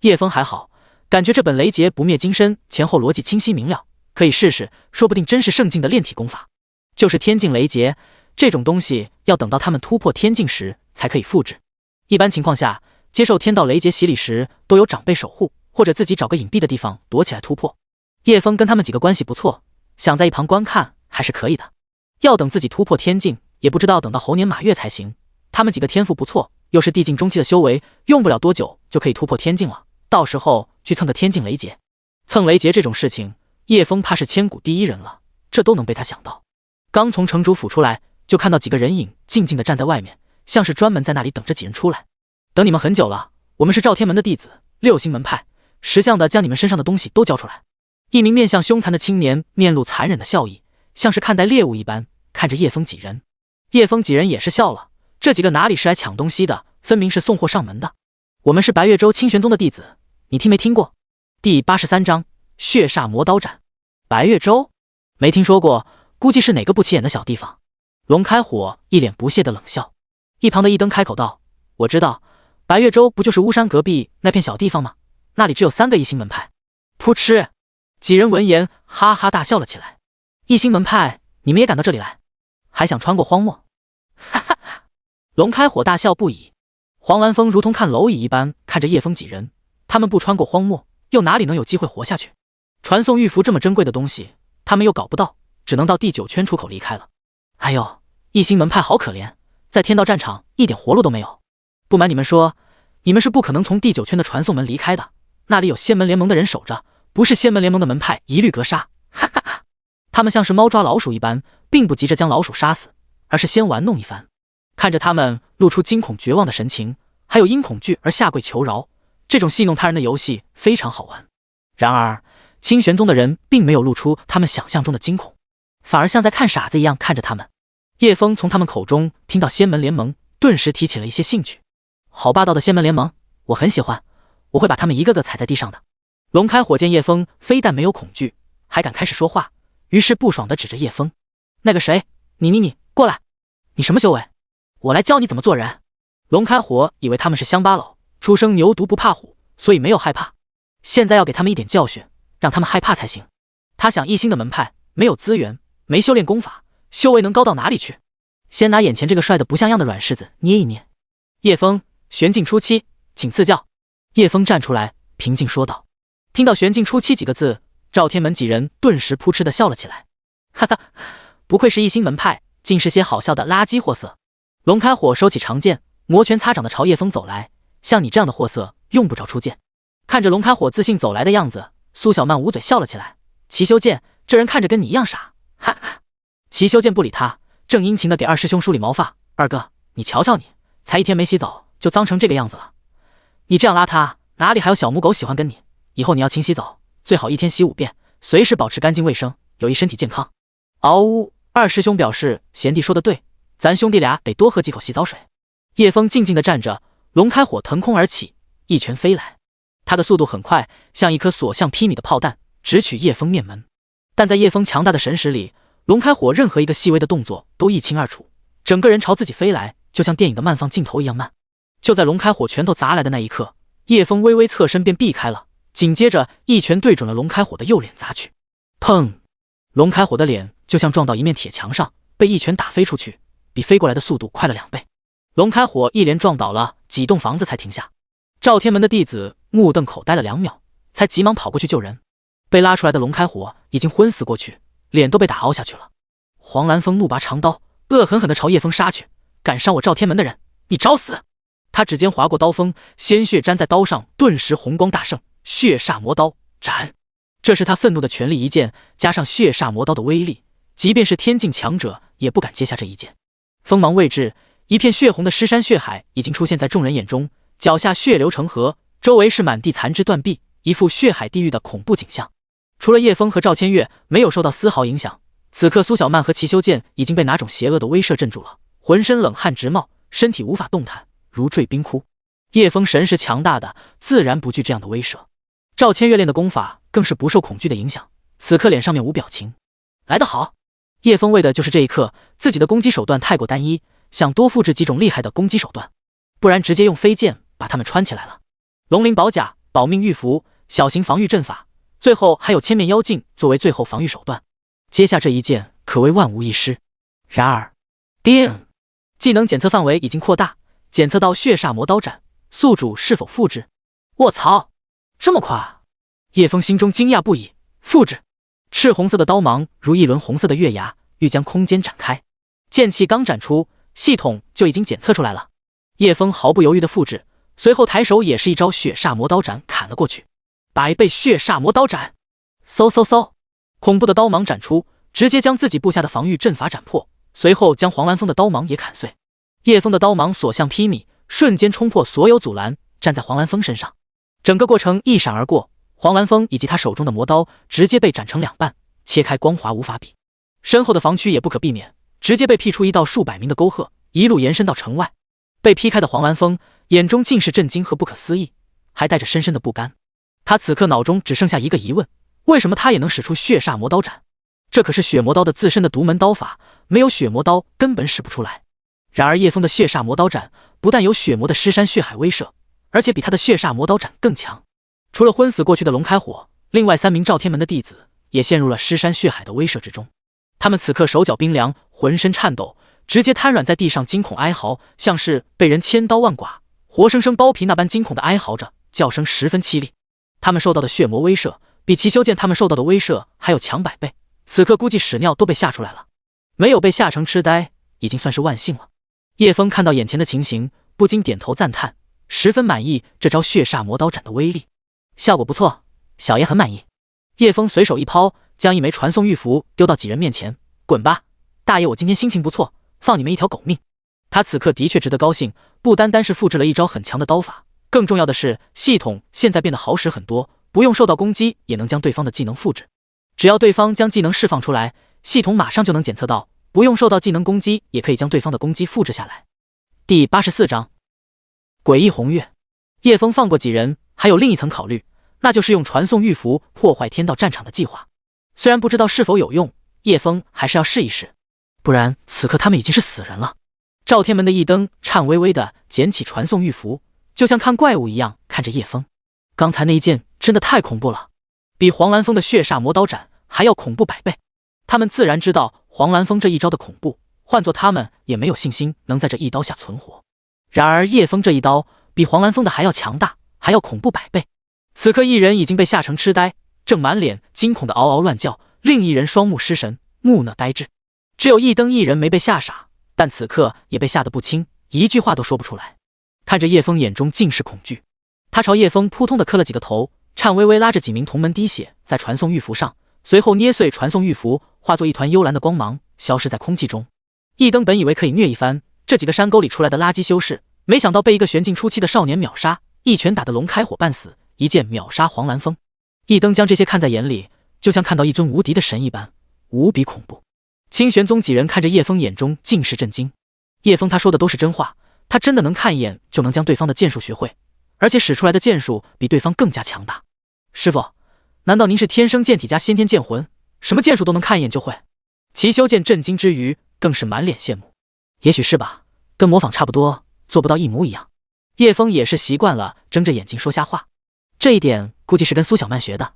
Speaker 1: 叶枫还好，感觉这本雷劫不灭金身前后逻辑清晰明了，可以试试，说不定真是圣境的炼体功法。就是天境雷劫这种东西，要等到他们突破天境时才可以复制。一般情况下，接受天道雷劫洗礼时都有长辈守护，或者自己找个隐蔽的地方躲起来突破。叶枫跟他们几个关系不错，想在一旁观看还是可以的。要等自己突破天境，也不知道等到猴年马月才行。他们几个天赋不错，又是地境中期的修为，用不了多久就可以突破天境了，到时候去蹭个天境雷劫。蹭雷劫这种事情，叶枫怕是千古第一人了，这都能被他想到。刚从城主府出来，就看到几个人影静静地站在外面，像是专门在那里等着几人出来。等你们很久了，我们是赵天门的弟子，6星门派，识相的将你们身上的东西都交出来。一名面相凶残的青年面露残忍的笑意，像是看待猎物一般，看着叶枫几人。叶枫几人也是笑了，这几个哪里是来抢东西的，分明是送货上门的。我们是白月州清玄宗的弟子，你听没听过？第83章血煞魔刀斩。白月州？没听说过，估计是哪个不起眼的小地方。龙开火一脸不屑的冷笑。一旁的一灯开口道，我知道，白月州不就是巫山隔壁那片小地方吗？那里只有3个1星门派。噗嗤，几人闻言哈哈大笑了起来。1星门派，你们也赶到这里来，还想穿过荒漠？哈哈哈！龙开火大笑不已。黄兰峰如同看蝼蚁一般看着叶枫几人，他们不穿过荒漠，又哪里能有机会活下去？传送玉符这么珍贵的东西，他们又搞不到，只能到第9圈出口离开了。哎呦，1星门派好可怜，在天道战场一点活路都没有。不瞒你们说，你们是不可能从第9圈的传送门离开的，那里有仙门联盟的人守着，不是仙门联盟的门派一律格杀。哈哈哈！他们像是猫抓老鼠一般，并不急着将老鼠杀死，而是先玩弄一番。看着他们露出惊恐绝望的神情，还有因恐惧而下跪求饶，这种戏弄他人的游戏非常好玩。然而清玄宗的人并没有露出他们想象中的惊恐，反而像在看傻子一样看着他们。叶枫从他们口中听到仙门联盟，顿时提起了一些兴趣。好霸道的仙门联盟，我很喜欢，我会把他们一个个踩在地上的。龙开火见叶枫非但没有恐惧，还敢开始说话，于是不爽地指着叶枫：“那个谁，你过来，你什么修为？我来教你怎么做人。”龙开火以为他们是乡巴佬，初生牛犊不怕虎，所以没有害怕。现在要给他们一点教训，让他们害怕才行。他想一星的门派没有资源，没修炼功法，修为能高到哪里去？先拿眼前这个帅得不像样的软柿子捏一捏。叶枫，玄境初期，请赐教。叶枫站出来，平静说道。听到玄境初期几个字，赵天门几人顿时扑哧地笑了起来。哈哈，不愧是一星门派，尽是些好笑的垃圾货色。龙开火收起长剑，摩拳擦掌地朝叶枫走来。像你这样的货色，用不着出剑。看着龙开火自信走来的样子，苏小曼捂嘴笑了起来。齐修剑，这人看着跟你一样傻。哈哈。齐修剑不理他，正殷勤地给二师兄梳理毛发。二哥，你瞧瞧你，才一天没洗澡就脏成这个样子了。你这样邋遢，哪里还有小母狗喜欢跟你？以后你要勤洗澡，最好一天洗5遍，随时保持干净卫生，有益身体健康。嗷呜！二师兄表示贤弟说的对，咱兄弟俩得多喝几口洗澡水。叶枫静静地站着，龙开火腾空而起，一拳飞来。他的速度很快，像一颗所向披靡的炮弹，直取叶枫面门。但在叶枫强大的神识里，龙开火任何一个细微的动作都一清二楚，整个人朝自己飞来，就像电影的慢放镜头一样慢。就在龙开火拳头砸来的那一刻，叶枫微微侧身便避开了，紧接着一拳对准了龙开火的右脸砸去。砰！龙开火的脸就像撞到一面铁墙上，被一拳打飞出去，比飞过来的速度快了2倍。龙开火一连撞倒了几栋房子才停下。赵天门的弟子目瞪口呆了2秒，才急忙跑过去救人。被拉出来的龙开火已经昏死过去，脸都被打凹下去了。黄蓝风怒拔长刀，恶狠狠地朝叶枫杀去。敢伤我赵天门的人，你找死！他指尖划过刀锋，鲜血沾在刀上，顿时红光大盛，血煞魔刀斩。这是他愤怒的全力一剑，加上血煞魔刀的威力，即便是天境强者也不敢接下这一剑。锋芒未至，一片血红的尸山血海已经出现在众人眼中，脚下血流成河，周围是满地残肢断臂，一副血海地狱的恐怖景象。除了叶枫和赵千月没有受到丝毫影响，此刻苏小曼和齐修剑已经被哪种邪恶的威慑镇住了，浑身冷汗直冒，身体无法动弹，如坠冰窟。叶枫神识强大的，自然不惧这样的威慑。赵千月练的功法更是不受恐惧的影响，此刻脸上面无表情。来得好！叶枫为的就是这一刻，自己的攻击手段太过单一，想多复制几种厉害的攻击手段，不然直接用飞剑把他们穿起来了。龙鳞宝甲、保命玉符、小型防御阵法，最后还有千面妖镜作为最后防御手段，接下这一剑可谓万无一失。然而，叮！技能检测范围已经扩大，检测到血煞魔刀斩，宿主是否复制？卧槽，这么快！叶枫心中惊讶不已。复制！赤红色的刀芒如一轮红色的月牙，欲将空间展开。剑气刚展出，系统就已经检测出来了。叶枫毫不犹豫的复制，随后抬手也是一招血煞魔刀斩砍了过去。百倍血煞魔刀斩！嗖嗖嗖！恐怖的刀芒斩出，直接将自己布下的防御阵法斩破，随后将黄蓝风的刀芒也砍碎。叶枫的刀芒所向披靡，瞬间冲破所有阻拦，站在黄蓝风身上。整个过程一闪而过，黄蓝风以及他手中的魔刀直接被斩成2半，切开光滑无法比。身后的防区也不可避免，直接被劈出一道数百名的沟壑，一路延伸到城外。被劈开的黄蓝风眼中尽是震惊和不可思议，还带着深深的不甘。他此刻脑中只剩下一个疑问：为什么他也能使出血煞魔刀斩？这可是血魔刀的自身的独门刀法，没有血魔刀根本使不出来。然而叶枫的血煞魔刀斩不但有血魔的尸山血海威慑，而且比他的血煞魔刀斩更强。除了昏死过去的龙开火，另外3名赵天门的弟子也陷入了尸山血海的威慑之中。他们此刻手脚冰凉，浑身颤抖，直接瘫软在地上，惊恐哀嚎，像是被人千刀万剐，活生生剥皮那般惊恐的哀嚎着，叫声十分凄厉。他们受到的血魔威慑比齐修剑他们受到的威慑还有强100倍，此刻估计屎尿都被吓出来了，没有被吓成痴呆已经算是万幸了。叶枫看到眼前的情形，不禁点头赞叹，十分满意这招血煞魔刀斩的威力，效果不错，小爷很满意。叶枫随手一抛，将一枚传送玉符丢到几人面前，滚吧，大爷我今天心情不错，放你们一条狗命。他此刻的确值得高兴，不单单是复制了一招很强的刀法，更重要的是系统现在变得好使很多，不用受到攻击也能将对方的技能复制。只要对方将技能释放出来，系统马上就能检测到，不用受到技能攻击也可以将对方的攻击复制下来。第84章诡异红月。叶枫放过几人，还有另一层考虑，那就是用传送玉符破坏天道战场的计划。虽然不知道是否有用，叶枫还是要试一试，不然此刻他们已经是死人了。赵天门的一灯颤巍巍地捡起传送玉符，就像看怪物一样看着叶枫。刚才那一剑真的太恐怖了，比黄蓝峰的血煞魔刀斩还要恐怖100倍。他们自然知道黄蓝峰这一招的恐怖，换做他们也没有信心能在这一刀下存活。然而叶枫这一刀比黄蓝峰的还要强大，还要恐怖100倍。此刻一人已经被吓成痴呆，正满脸惊恐的嗷嗷乱叫，另一人双目失神，木讷呆滞。只有一灯一人没被吓傻，但此刻也被吓得不轻，一句话都说不出来。看着叶枫眼中尽是恐惧，他朝叶枫扑通的磕了几个头，颤巍巍拉着几名同门滴血在传送玉符上，随后捏碎传送玉符，化作一团幽蓝的光芒，消失在空气中。一灯本以为可以虐一番这几个山沟里出来的垃圾修士，没想到被一个玄境初期的少年秒杀，一拳打得龙开火半死，一剑秒杀黄蓝峰。一灯将这些看在眼里，就像看到一尊无敌的神一般，无比恐怖。清玄宗几人看着叶枫，眼中尽是震惊。叶枫他说的都是真话，他真的能看一眼就能将对方的剑术学会，而且使出来的剑术比对方更加强大。师傅，难道您是天生剑体加先天剑魂，什么剑术都能看一眼就会？齐修剑震惊之余，更是满脸羡慕。也许是吧，跟模仿差不多，做不到一模一样。叶枫也是习惯了睁着眼睛说瞎话，这一点估计是跟苏小曼学的。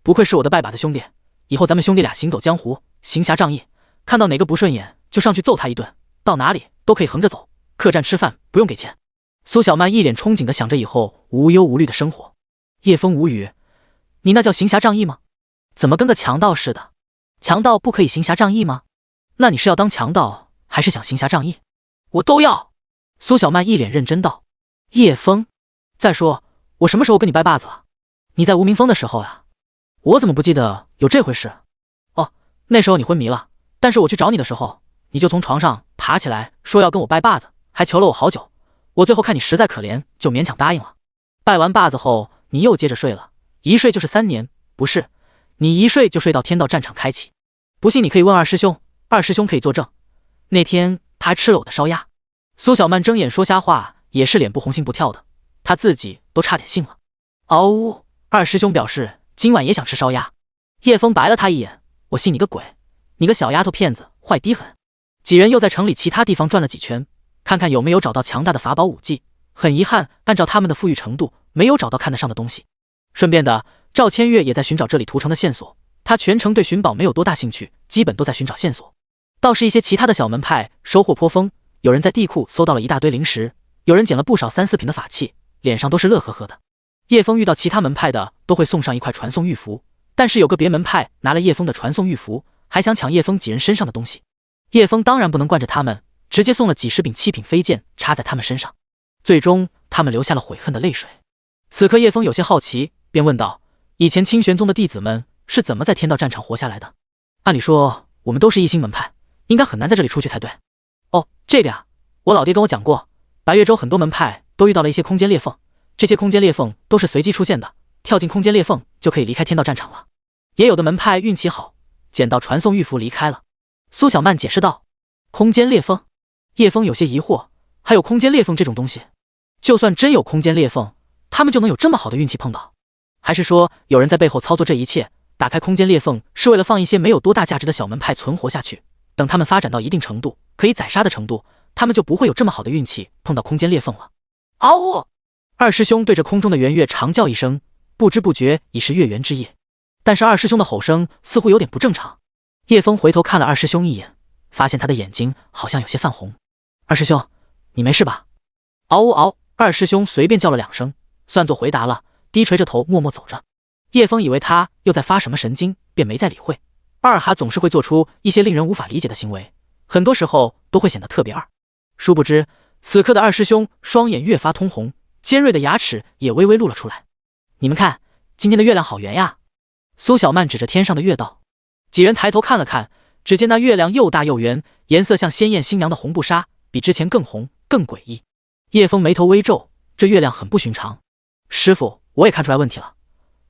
Speaker 1: 不愧是我的拜把子兄弟，以后咱们兄弟俩行走江湖，行侠仗义，看到哪个不顺眼就上去揍他一顿，到哪里都可以横着走，客栈吃饭不用给钱。苏小曼一脸憧憬地想着以后无忧无虑的生活。叶枫无语，你那叫行侠仗义吗？怎么跟个强盗似的？强盗不可以行侠仗义吗？那你是要当强盗还是想行侠仗义？我都要。苏小曼一脸认真道。叶枫，再说我什么时候跟你拜把子了？你在无名峰的时候呀，我怎么不记得有这回事？哦，那时候你昏迷了，但是我去找你的时候，你就从床上爬起来说要跟我拜把子，还求了我好久。我最后看你实在可怜，就勉强答应了。拜完把子后，你又接着睡了，一睡就是3年，不是，你一睡就睡到天道战场开启。不信你可以问二师兄，二师兄可以作证。那天他还吃了我的烧鸭。苏小曼睁眼说瞎话，也是脸不红心不跳的，他自己都差点信了。嗷呜！二师兄表示今晚也想吃烧鸭。叶枫白了他一眼，我信你个鬼，你个小丫头片子，坏低狠。几人又在城里其他地方转了几圈，看看有没有找到强大的法宝武技。很遗憾，按照他们的富裕程度，没有找到看得上的东西。顺便的，赵千月也在寻找这里屠城的线索，他全程对寻宝没有多大兴趣，基本都在寻找线索。倒是一些其他的小门派收获颇丰，有人在地库搜到了一大堆灵石，有人捡了不少3、4品的法器，脸上都是乐呵呵的。叶枫遇到其他门派的都会送上一块传送玉符，但是有个别门派拿了叶枫的传送玉符，还想抢叶枫几人身上的东西。叶枫当然不能惯着他们，直接送了几10柄7品飞剑插在他们身上，最终他们流下了悔恨的泪水。此刻叶枫有些好奇，便问道：以前清玄宗的弟子们是怎么在天道战场活下来的？按理说我们都是一星门派，应该很难在这里出去才对。哦，这个呀，我老爹跟我讲过，白月州很多门派都遇到了一些空间裂缝，这些空间裂缝都是随机出现的，跳进空间裂缝就可以离开天道战场了。也有的门派运气好，捡到传送玉符离开了。苏小曼解释道。空间裂缝？叶枫有些疑惑，还有空间裂缝这种东西？就算真有空间裂缝，他们就能有这么好的运气碰到？还是说有人在背后操作这一切，打开空间裂缝是为了放一些没有多大价值的小门派存活下去，等他们发展到一定程度，可以宰杀的程度，他们就不会有这么好的运气碰到空间裂缝了。嗷呜！二师兄对着空中的圆月长叫一声，不知不觉已是月圆之夜。但是二师兄的吼声似乎有点不正常。叶枫回头看了二师兄一眼，发现他的眼睛好像有些泛红。二师兄，你没事吧？嗷呜嗷！二师兄随便叫了2声，算作回答了，低垂着头默默走着。叶枫以为他又在发什么神经，便没再理会。二哈总是会做出一些令人无法理解的行为，很多时候都会显得特别二。殊不知，此刻的二师兄双眼越发通红，尖锐的牙齿也微微露了出来。你们看，今天的月亮好圆呀！苏小曼指着天上的月道。几人抬头看了看，只见那月亮又大又圆，颜色像鲜艳新娘的红布纱，比之前更红更诡异。叶枫眉头微皱，这月亮很不寻常。师傅，我也看出来问题了，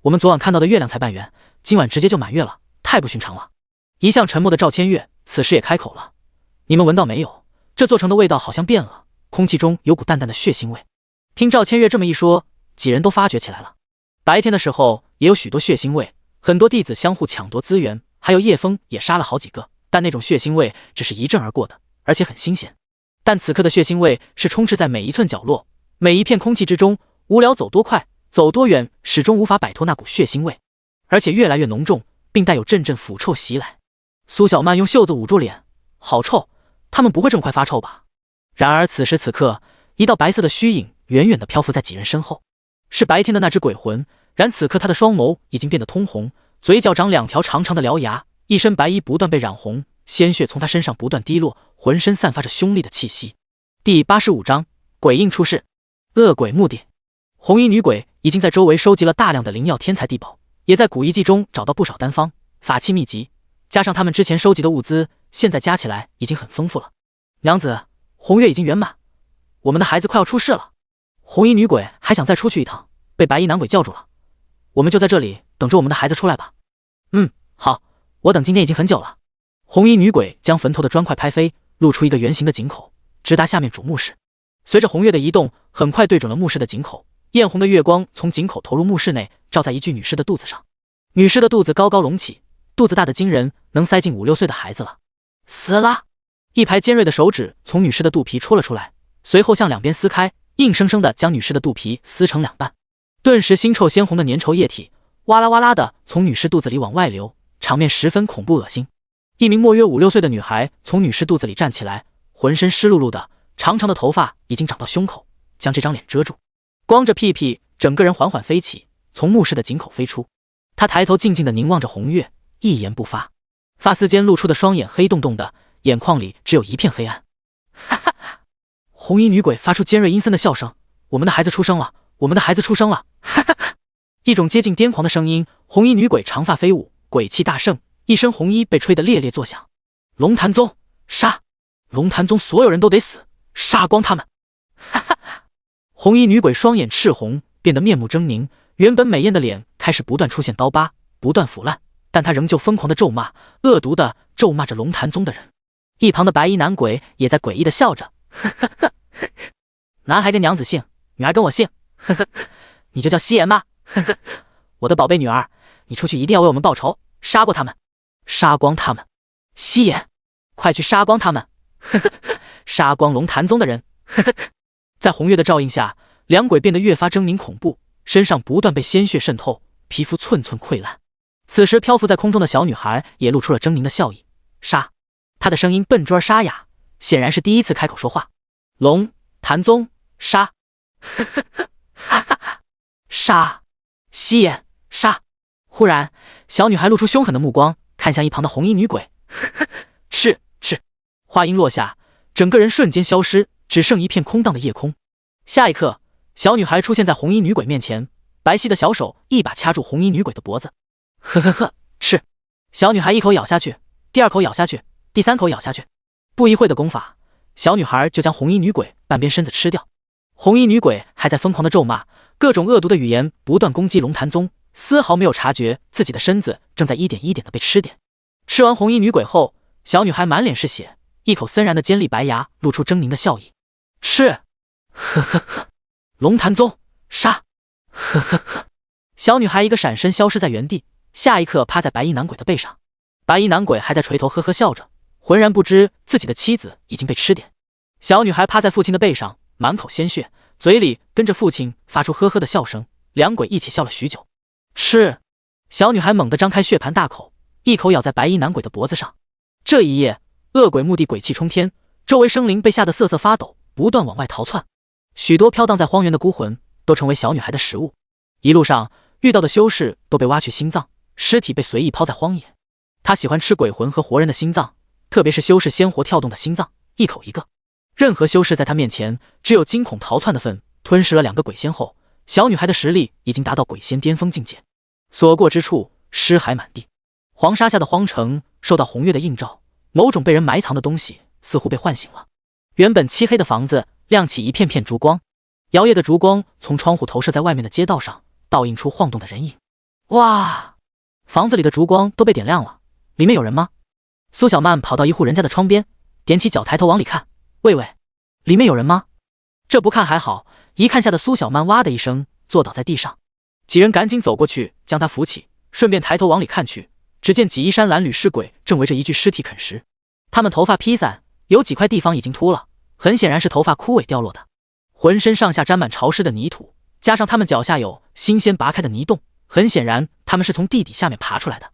Speaker 1: 我们昨晚看到的月亮才半圆，今晚直接就满月了，太不寻常了。一向沉默的赵千月此时也开口了，你们闻到没有，这座城的味道好像变了，空气中有股淡淡的血腥味。听赵千月这么一说，几人都发觉起来了。白天的时候也有许多血腥味，很多弟子相互抢夺资源，还有叶枫也杀了好几个，但那种血腥味只是一阵而过的，而且很新鲜。但此刻的血腥味是充斥在每一寸角落，每一片空气之中，无聊走多快走多远，始终无法摆脱那股血腥味，而且越来越浓重，并带有阵阵腐臭袭来。苏小曼用袖子捂住脸，好臭，他们不会这么快发臭吧？然而此时此刻，一道白色的虚影远远地漂浮在几人身后，是白天的那只鬼魂。然此刻他的双眸已经变得通红，嘴角长两条长长的獠牙，一身白衣不断被染红，鲜血从他身上不断滴落，浑身散发着凶厉的气息。第85章鬼印出世，恶鬼目的。红衣女鬼已经在周围收集了大量的灵药天材地宝，也在古遗迹中找到不少丹方法器秘籍，加上他们之前收集的物资，现在加起来已经很丰富了。娘子，红月已经圆满，我们的孩子快要出世了。红衣女鬼还想再出去一趟，被白衣男鬼叫住了。我们就在这里等着我们的孩子出来吧。好，我等今天已经很久了。红衣女鬼将坟头的砖块拍飞，露出一个圆形的井口，直达下面主墓室。随着红月的移动，很快对准了墓室的井口，艳红的月光从井口投入墓室内，照在一具女尸的肚子上。女尸的肚子高高隆起，肚子大得惊人，能塞进5、6岁的孩子了。撕拉，一排尖锐的手指从女尸的肚皮戳了出来，随后向两边撕开，硬生生地将女尸的肚皮撕成2半。顿时腥臭鲜红的粘稠液体哇啦哇啦的从女尸肚子里往外流，场面十分恐怖恶心。一名莫约5、6岁的女孩从女尸肚子里站起来，浑身湿漉漉的，长长的头发已经长到胸口，将这张脸遮住，光着屁屁，整个人缓缓飞起，从墓室的井口飞出。她抬头静静地凝望着红月，一言不发，发丝间露出的双眼黑洞洞的，眼眶里只有一片黑暗。哈哈哈！红衣女鬼发出尖锐阴森的笑声，我们的孩子出生了，我们的孩子出生了！哈哈哈！一种接近癫狂的声音，红衣女鬼长发飞舞，鬼气大盛，一身红衣被吹得猎猎作响。龙潭宗杀！龙潭宗所有人都得死，杀光他们！哈哈哈！红衣女鬼双眼赤红，变得面目狰狞，原本美艳的脸开始不断出现刀疤，不断腐烂，但她仍旧疯狂的咒骂，恶毒的咒骂着龙潭宗的人。一旁的白衣男鬼也在诡异的笑着，呵呵呵，男孩跟娘子姓，女儿跟我姓，呵呵，你就叫夕颜吧，呵呵，我的宝贝女儿，你出去一定要为我们报仇，杀过他们，杀光他们，夕颜，快去杀光他们，呵呵，杀光龙潭宗的人，呵呵。在红月的照应下，两鬼变得越发狰狞恐怖，身上不断被鲜血渗透，皮肤寸寸溃烂。此时漂浮在空中的小女孩也露出了狰狞的笑意，杀！她的声音笨拙而沙哑，显然是第一次开口说话。龙潭宗杀！呵呵呵，哈哈哈！杀！夕颜杀！忽然，小女孩露出凶狠的目光，看向一旁的红衣女鬼，呵呵，赤赤。话音落下，整个人瞬间消失，只剩一片空荡的夜空。下一刻，小女孩出现在红衣女鬼面前，白皙的小手一把掐住红衣女鬼的脖子。呵呵呵，吃！小女孩一口咬下去，第二口咬下去，第三口咬下去。不一会的功法，小女孩就将红衣女鬼半边身子吃掉。红衣女鬼还在疯狂的咒骂，各种恶毒的语言不断攻击龙潭宗，丝毫没有察觉自己的身子正在一点一点的被吃点。吃完红衣女鬼后，小女孩满脸是血，一口森然的尖利白牙露出狰狞的笑意。吃！呵呵呵，龙潭宗杀！呵呵呵，小女孩一个闪身消失在原地，下一刻趴在白衣男鬼的背上。白衣男鬼还在垂头呵呵笑着，浑然不知自己的妻子已经被吃点。小女孩趴在父亲的背上，满口鲜血，嘴里跟着父亲发出呵呵的笑声，两鬼一起笑了许久。吃！小女孩猛地张开血盆大口，一口咬在白衣男鬼的脖子上。这一夜，恶鬼墓地鬼气冲天，周围生灵被吓得瑟瑟发抖，不断往外逃窜。许多飘荡在荒原的孤魂都成为小女孩的食物。一路上遇到的修士都被挖去心脏，尸体被随意抛在荒野。她喜欢吃鬼魂和活人的心脏，特别是修士鲜活跳动的心脏，一口一个。任何修士在她面前只有惊恐逃窜的份。吞噬了2个鬼仙后，小女孩的实力已经达到鬼仙巅峰境界。所过之处，尸骸满地。黄沙下的荒城受到红月的映照，某种被人埋藏的东西似乎被唤醒了。原本漆黑的房子亮起一片片烛光，摇曳的烛光从窗户投射在外面的街道上，倒映出晃动的人影。哇！房子里的烛光都被点亮了，里面有人吗？苏小曼跑到一户人家的窗边，踮起脚抬头往里看，喂喂，里面有人吗？这不看还好，一看吓得苏小曼哇的一声坐倒在地上。几人赶紧走过去将她扶起，顺便抬头往里看去，只见几衣衫褴褛尸鬼正围着一具尸体啃食。他们头发披散，有几块地方已经秃了，很显然是头发枯萎掉落的，浑身上下沾满潮湿的泥土，加上他们脚下有新鲜拔开的泥洞，很显然他们是从地底下面爬出来的。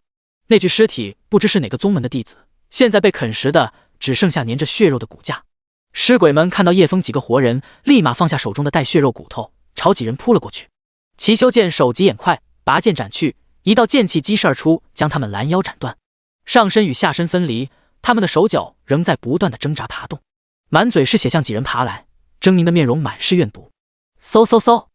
Speaker 1: 那具尸体不知是哪个宗门的弟子，现在被啃食的只剩下粘着血肉的骨架。尸鬼们看到叶枫几个活人，立马放下手中的带血肉骨头，朝几人扑了过去。齐修剑手疾眼快，拔剑斩去，一道剑气激射而出，将他们拦腰斩断。上身与下身分离，他们的手脚仍在不断的挣扎爬动，满嘴是血向几人爬来，狰狞的面容满是怨毒。嗖嗖嗖！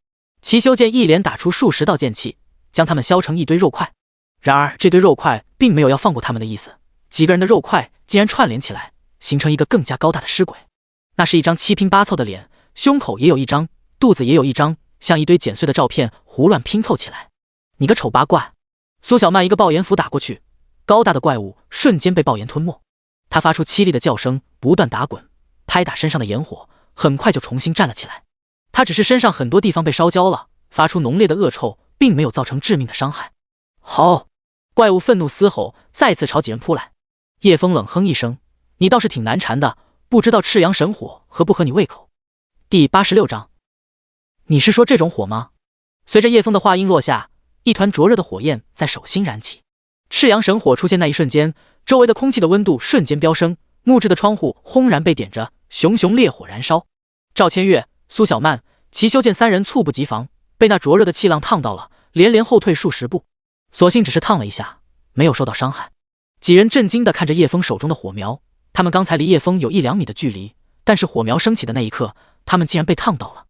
Speaker 1: 齐修剑一连打出数十道剑气，将他们削成一堆肉块。然而这堆肉块并没有要放过他们的意思，几个人的肉块竟然串联起来，形成一个更加高大的尸鬼。那是一张七拼八凑的脸，胸口也有一张，肚子也有一张，像一堆剪碎的照片胡乱拼凑起来。你个丑八怪！苏小曼一个爆炎符打过去，高大的怪物瞬间被爆炎吞没。他发出凄厉的叫声，不断打滚，拍打身上的炎火，很快就重新站了起来。他只是身上很多地方被烧焦了，发出浓烈的恶臭，并没有造成致命的伤害。好！怪物愤怒嘶吼，再次朝几人扑来。叶枫冷哼一声：“你倒是挺难缠的，不知道赤阳神火合不合你胃口。”第86章，你是说这种火吗？随着叶枫的话音落下，一团灼热的火焰在手心燃起。赤阳神火出现那一瞬间，周围的空气的温度瞬间飙升，木质的窗户轰然被点着，熊熊烈火燃烧。赵千月、苏小曼、齐修剑三人猝不及防，被那灼热的气浪烫到了，连连后退数十步。所幸只是烫了一下，没有受到伤害。几人震惊地看着叶枫手中的火苗，他们刚才离叶枫有1-2米的距离，但是火苗升起的那一刻，他们竟然被烫到了。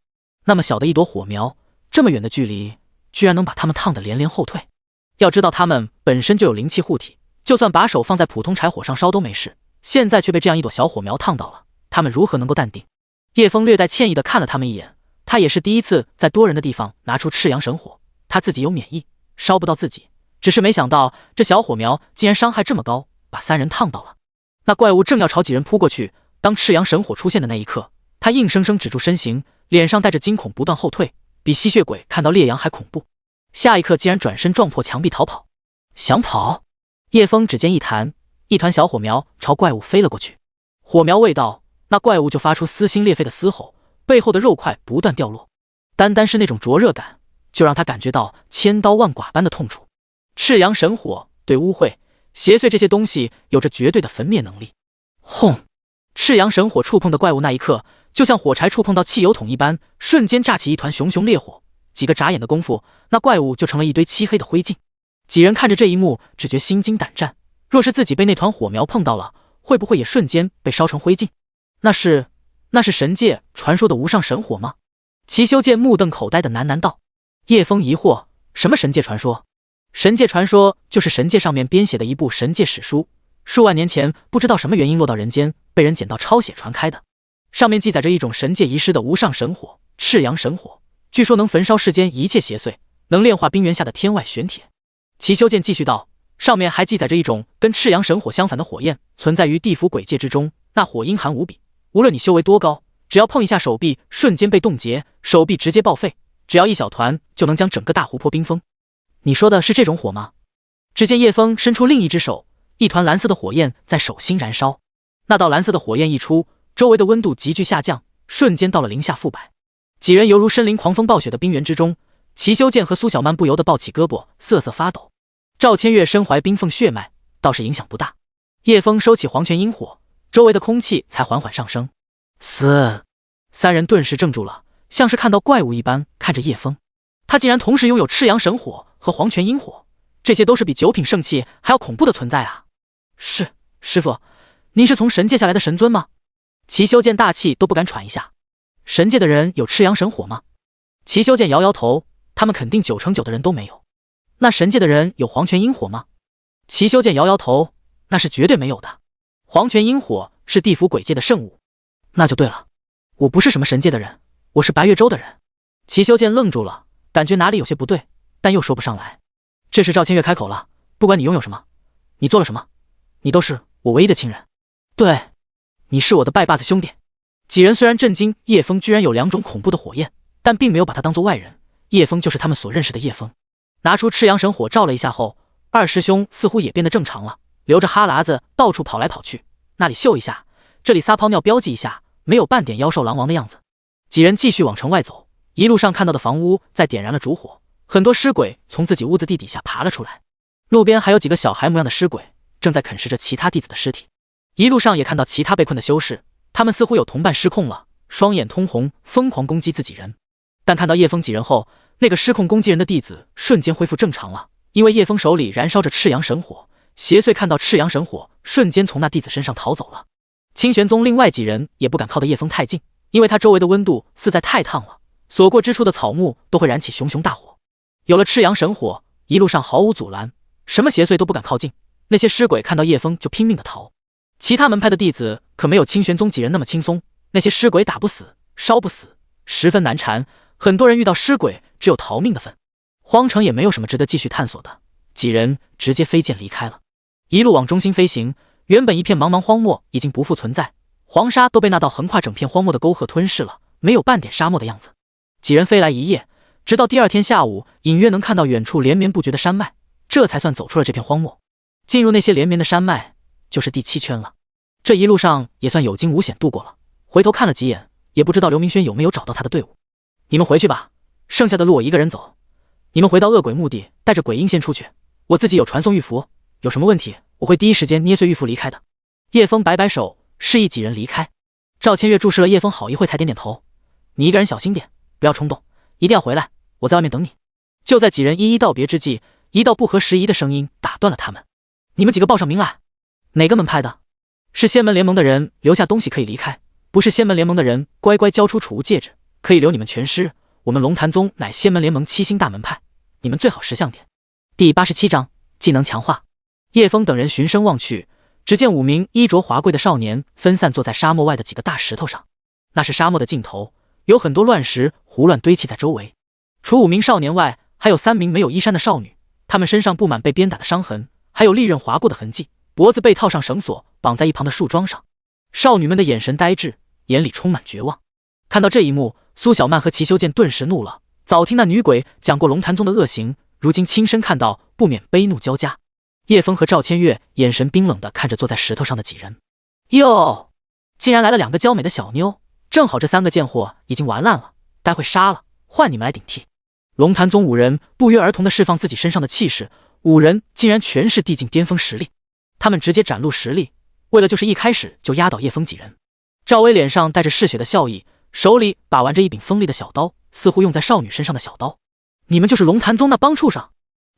Speaker 1: 那么小的一朵火苗，这么远的距离，居然能把他们烫得连连后退。要知道他们本身就有灵气护体，就算把手放在普通柴火上烧都没事，现在却被这样一朵小火苗烫到了，他们如何能够淡定？叶枫略带歉意地看了他们一眼，他也是第一次在多人的地方拿出赤阳神火，他自己有免疫，烧不到自己，只是没想到这小火苗竟然伤害这么高，把三人烫到了。那怪物正要朝几人扑过去，当赤阳神火出现的那一刻，他硬生生止住身形，脸上带着惊恐不断后退，比吸血鬼看到烈阳还恐怖。下一刻竟然转身撞破墙壁逃跑。想跑？叶枫指尖一弹，一团小火苗朝怪物飞了过去。火苗未到，那怪物就发出撕心裂肺的嘶吼，背后的肉块不断掉落。单单是那种灼热感，就让他感觉到千刀万剐般的痛楚。赤阳神火对污秽、邪祟这些东西有着绝对的焚灭能力。轰！赤阳神火触碰的怪物那一刻，就像火柴触碰到汽油桶一般，瞬间炸起一团熊熊烈火。几个眨眼的功夫，那怪物就成了一堆漆黑的灰烬。几人看着这一幕，只觉心惊胆战。若是自己被那团火苗碰到了，会不会也瞬间被烧成灰烬？那是神界传说的无上神火吗？齐修剑目瞪口呆的喃喃道。叶枫疑惑：什么神界传说？神界传说就是神界上面编写的一部神界史书，数万年前不知道什么原因落到人间，被人捡到抄写传开的。上面记载着一种神界遗失的无上神火——赤阳神火，据说能焚烧世间一切邪祟，能炼化冰原下的天外玄铁。齐修剑继续道，上面还记载着一种跟赤阳神火相反的火焰，存在于地府鬼界之中，那火阴寒无比，无论你修为多高，只要碰一下手臂，瞬间被冻结，手臂直接报废，只要一小团就能将整个大湖泊冰封。你说的是这种火吗？只见叶枫伸出另一只手，一团蓝色的火焰在手心燃烧。那道蓝色的火焰一出，周围的温度急剧下降，瞬间到了零下负百。几人犹如身临狂风暴雪的冰原之中，齐修剑和苏小曼不由得抱起胳膊，瑟瑟发抖。赵千月身怀冰凤血脉，倒是影响不大。叶枫收起黄泉阴火，周围的空气才缓缓上升。嘶！三人顿时怔住了，像是看到怪物一般看着叶枫。他竟然同时拥有赤阳神火和黄泉阴火，这些都是比九品圣器还要恐怖的存在啊！是，师傅，您是从神界下来的神尊吗？齐修剑大气都不敢喘一下。神界的人有赤阳神火吗？齐修剑摇摇头，他们肯定9成9的人都没有。那神界的人有黄泉阴火吗？齐修剑摇摇头，那是绝对没有的。黄泉阴火是地府鬼界的圣物。那就对了，我不是什么神界的人，我是白月州的人。齐修剑愣住了，感觉哪里有些不对，但又说不上来。这时赵千月开口了，不管你拥有什么，你做了什么，你都是我唯一的亲人。对，你是我的拜把子兄弟。几人虽然震惊叶枫居然有2种恐怖的火焰，但并没有把他当作外人，叶枫就是他们所认识的叶枫。拿出赤阳神火照了一下后，二师兄似乎也变得正常了，流着哈喇子到处跑来跑去，那里嗅一下，这里撒泡尿标记一下，没有半点妖兽狼王的样子。几人继续往城外走，一路上看到的房屋在点燃了烛火，很多尸鬼从自己屋子地底下爬了出来，路边还有几个小孩模样的尸鬼正在啃食着其他弟子的尸体。一路上也看到其他被困的修士，他们似乎有同伴失控了，双眼通红，疯狂攻击自己人。但看到叶枫几人后，那个失控攻击人的弟子瞬间恢复正常了，因为叶枫手里燃烧着赤阳神火，邪祟看到赤阳神火，瞬间从那弟子身上逃走了。清玄宗另外几人也不敢靠得叶枫太近，因为他周围的温度实在太烫了，所过之处的草木都会燃起熊熊大火。有了赤阳神火，一路上毫无阻拦，什么邪祟都不敢靠近。那些尸鬼看到叶枫就拼命的逃。其他门派的弟子可没有清玄宗几人那么轻松，那些尸鬼打不死，烧不死，十分难缠。很多人遇到尸鬼只有逃命的份。荒城也没有什么值得继续探索的，几人直接飞剑离开了。一路往中心飞行，原本一片茫茫荒漠已经不复存在，黄沙都被那道横跨整片荒漠的沟壑吞噬了，没有半点沙漠的样子。几人飞来一夜，直到第二天下午，隐约能看到远处连绵不绝的山脉，这才算走出了这片荒漠。进入那些连绵的山脉，就是第7圈了。这一路上也算有惊无险度过了。回头看了几眼，也不知道刘明轩有没有找到他的队伍。你们回去吧，剩下的路我一个人走。你们回到恶鬼墓地，带着鬼婴先出去，我自己有传送玉符，有什么问题我会第一时间捏碎玉符离开的。叶枫摆摆手，示意几人离开。赵千月注视了叶枫好一会才点点头，你一个人小心点，不要冲动，一定要回来，我在外面等你。就在几人一一道别之际，一道不合时宜的声音打断了他们，你们几个报上名来。哪个门派的？是仙门联盟的人留下东西可以离开，不是仙门联盟的人乖乖交出储物戒指，可以留你们全尸。我们龙潭宗乃仙门联盟7星大门派，你们最好识相点。第87章技能强化。叶枫等人循声望去，只见5名衣着华贵的少年分散坐在沙漠外的几个大石头上，那是沙漠的尽头，有很多乱石胡乱堆砌在周围。除5名少年外，还有3名没有衣衫的少女，她们身上布满被鞭打的伤痕，还有利刃划过的痕迹，脖子被套上绳索，绑在一旁的树桩上。少女们的眼神呆滞，眼里充满绝望。看到这一幕，苏小曼和齐修剑顿时怒了。早听那女鬼讲过龙潭宗的恶行，如今亲身看到，不免悲怒交加。叶枫和赵千月眼神冰冷地看着坐在石头上的几人。哟，竟然来了2个娇美的小妞，正好这3个贱货已经玩烂了，待会杀了，换你们来顶替。龙潭宗5人不约而同地释放自己身上的气势，5人竟然全是地境巅峰实力。他们直接展露实力，为了就是一开始就压倒叶枫几人。赵薇脸上带着嗜血的笑意，手里把玩着一柄锋利的小刀，似乎用在少女身上的小刀。你们就是龙潭宗那帮畜生，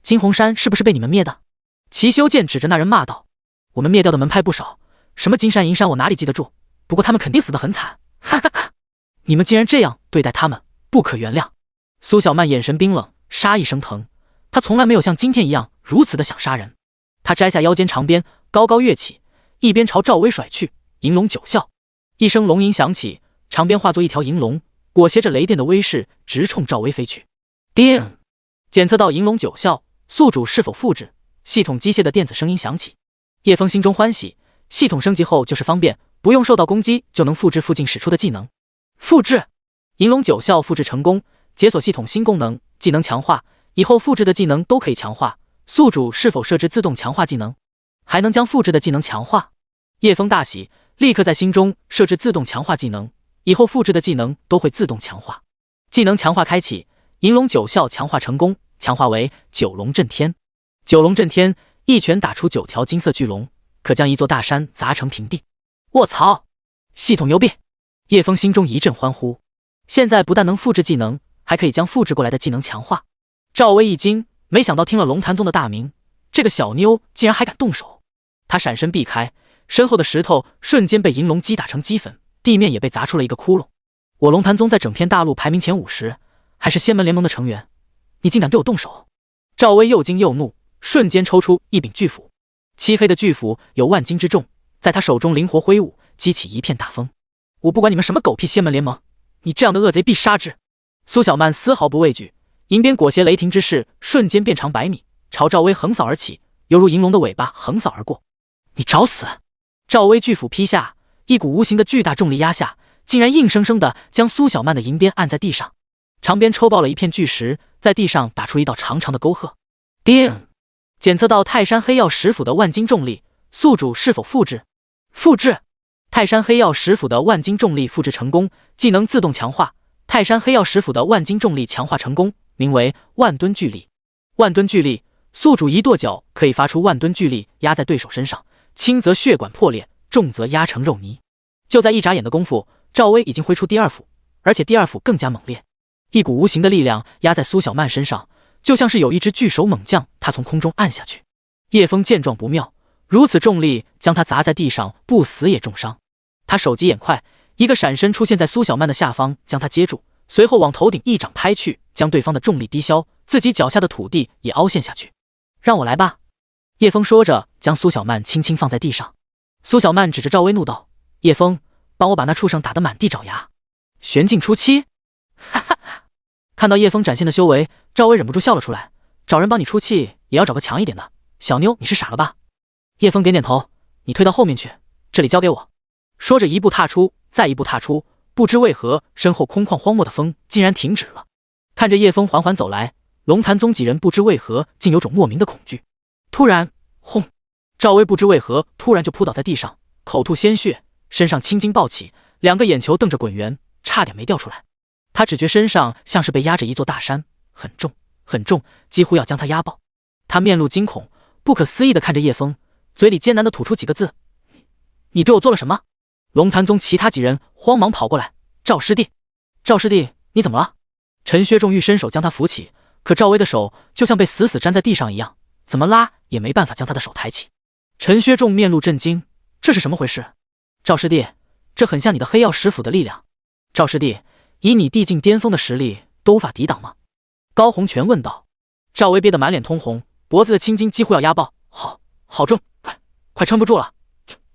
Speaker 1: 金红山是不是被你们灭的？齐修剑指着那人骂道，我们灭掉的门派不少，什么金山银山我哪里记得住，不过他们肯定死得很惨，哈哈哈！你们竟然这样对待他们，不可原谅。苏小曼眼神冰冷，杀意升腾，她从来没有像今天一样如此的想杀人。她摘下腰间长鞭，高高跃起，一边朝赵薇甩去，银龙九啸。一声龙吟响起，长鞭化作一条银龙，裹挟着雷电的威势，直冲赵薇飞去。叮！检测到银龙九啸，宿主是否复制？系统机械的电子声音响起。叶枫心中欢喜，系统升级后就是方便，不用受到攻击就能复制附近使出的技能。复制！银龙九啸复制成功，解锁系统新功能，技能强化，以后复制的技能都可以强化。宿主是否设置自动强化技能？还能将复制的技能强化？叶枫大喜，立刻在心中设置自动强化技能，以后复制的技能都会自动强化。技能强化开启，银龙九啸强化成功，强化为九龙震天。九龙震天，一拳打出9条金色巨龙，可将一座大山砸成平地。卧槽，系统牛逼！叶枫心中一阵欢呼。现在不但能复制技能，还可以将复制过来的技能强化。赵薇一惊，没想到听了龙潭宗的大名，这个小妞竟然还敢动手。她闪身避开，身后的石头瞬间被银龙击打成齑粉，地面也被砸出了一个窟窿。我龙潭宗在整片大陆排名前50，还是仙门联盟的成员，你竟敢对我动手！赵薇又惊又怒，瞬间抽出一柄巨斧，漆黑的巨斧有万斤之重，在他手中灵活挥舞，激起一片大风。我不管你们什么狗屁仙门联盟，你这样的恶贼必杀之！苏小曼丝毫不畏惧，银鞭裹挟雷霆之势，瞬间变长100米，朝赵薇横扫而起，犹如银龙的尾巴横扫而过。你找死！赵薇巨斧劈下，一股无形的巨大重力压下，竟然硬生生的将苏小曼的银鞭按在地上。长鞭抽爆了一片巨石，在地上打出一道长长的沟壑。叮！检测到泰山黑曜石斧的万斤重力，宿主是否复制？复制！泰山黑曜石斧的万斤重力复制成功，技能自动强化。泰山黑曜石斧的万斤重力强化成功，名为万吨巨力。万吨巨力，宿主一跺脚可以发出万吨巨力压在对手身上，轻则血管破裂，重则压成肉泥。就在一眨眼的功夫，赵薇已经挥出第二斧，而且第二斧更加猛烈。一股无形的力量压在苏小曼身上，就像是有一只巨手猛将她从空中按下去。叶枫见状不妙，如此重力将他砸在地上，不死也重伤。他手疾眼快，一个闪身出现在苏小曼的下方，将她接住，随后往头顶一掌拍去，将对方的重力抵消，自己脚下的土地也凹陷下去。让我来吧！叶枫说着，将苏小曼轻轻放在地上。苏小曼指着赵薇怒道：叶枫，帮我把那畜生打得满地找牙！玄镜出七！哈哈哈！看到叶枫展现的修为，赵薇忍不住笑了出来。找人帮你出气，也要找个强一点的。小妞，你是傻了吧？叶枫点点头，你退到后面去，这里交给我。说着一步踏出，再一步踏出，不知为何身后空旷荒漠的风竟然停止了。看着叶枫缓缓走来，龙潭宗几人不知为何竟有种莫名的恐惧。突然，轰！赵薇不知为何突然就扑倒在地上，口吐鲜血，身上青筋暴起，两个眼球瞪着滚圆，差点没掉出来。他只觉身上像是被压着一座大山，很重很重，几乎要将他压爆。他面露惊恐，不可思议地看着叶枫，嘴里艰难地吐出几个字：你对我做了什么？龙潭宗其他几人慌忙跑过来：赵师弟，赵师弟，你怎么了？陈薛仲欲伸手将他扶起，可赵薇的手就像被死死粘在地上一样，怎么拉也没办法将他的手抬起。陈薛仲面露震惊，这是什么回事？赵师弟，这很像你的黑曜石斧的力量。赵师弟，以你地境巅峰的实力都无法抵挡吗？高洪全问道。赵薇憋得满脸通红，脖子的青筋几乎要压爆，好重，快撑不住了，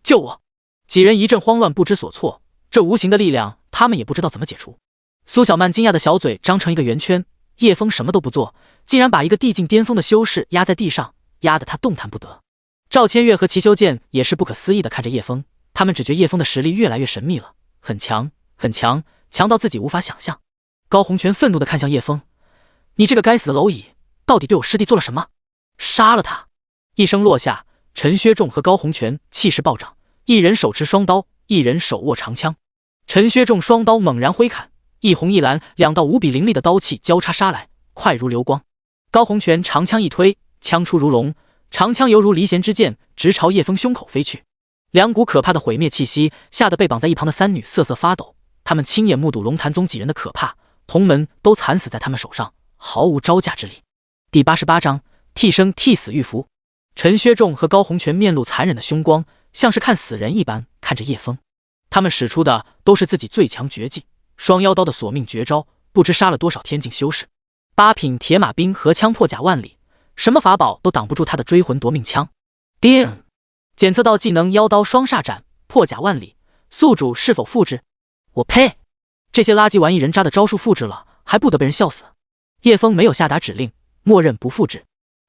Speaker 1: 救我！几人一阵慌乱，不知所措，这无形的力量他们也不知道怎么解除。苏小曼惊讶的小嘴张成一个圆圈，叶枫什么都不做，竟然把一个地境巅峰的修士压在地上，压得他动弹不得。赵千月和齐修剑也是不可思议地看着叶枫，他们只觉叶枫的实力越来越神秘了，很强很强，强到自己无法想象。高洪全愤怒地看向叶枫，你这个该死的蝼蚁，到底对我师弟做了什么？杀了他！一声落下，陈薛仲和高洪全气势暴涨，一人手持双刀，一人手握长枪。陈薛仲双刀猛然挥砍，一红一蓝两道无比凌厉的刀气交叉杀来，快如流光。高洪全长枪一推，枪出如龙，长枪犹如离弦之箭，直朝叶枫胸口飞去。两股可怕的毁灭气息吓得被绑在一旁的三女瑟瑟发抖，他们亲眼目睹龙潭宗几人的可怕，同门都惨死在他们手上，毫无招架之力。第88章替生替死玉符。陈薛仲和高洪全面露残忍的凶光，像是看死人一般看着叶枫。他们使出的都是自己最强绝技，双妖刀的索命绝招，不知杀了多少天境修士。八品铁马冰和枪破甲万里，什么法宝都挡不住他的追魂夺命枪。叮！检测到技能妖刀双煞斩，破甲万里，宿主是否复制？我呸！这些垃圾玩意人渣的招数复制了，还不得被人笑死？叶枫没有下达指令，默认不复制。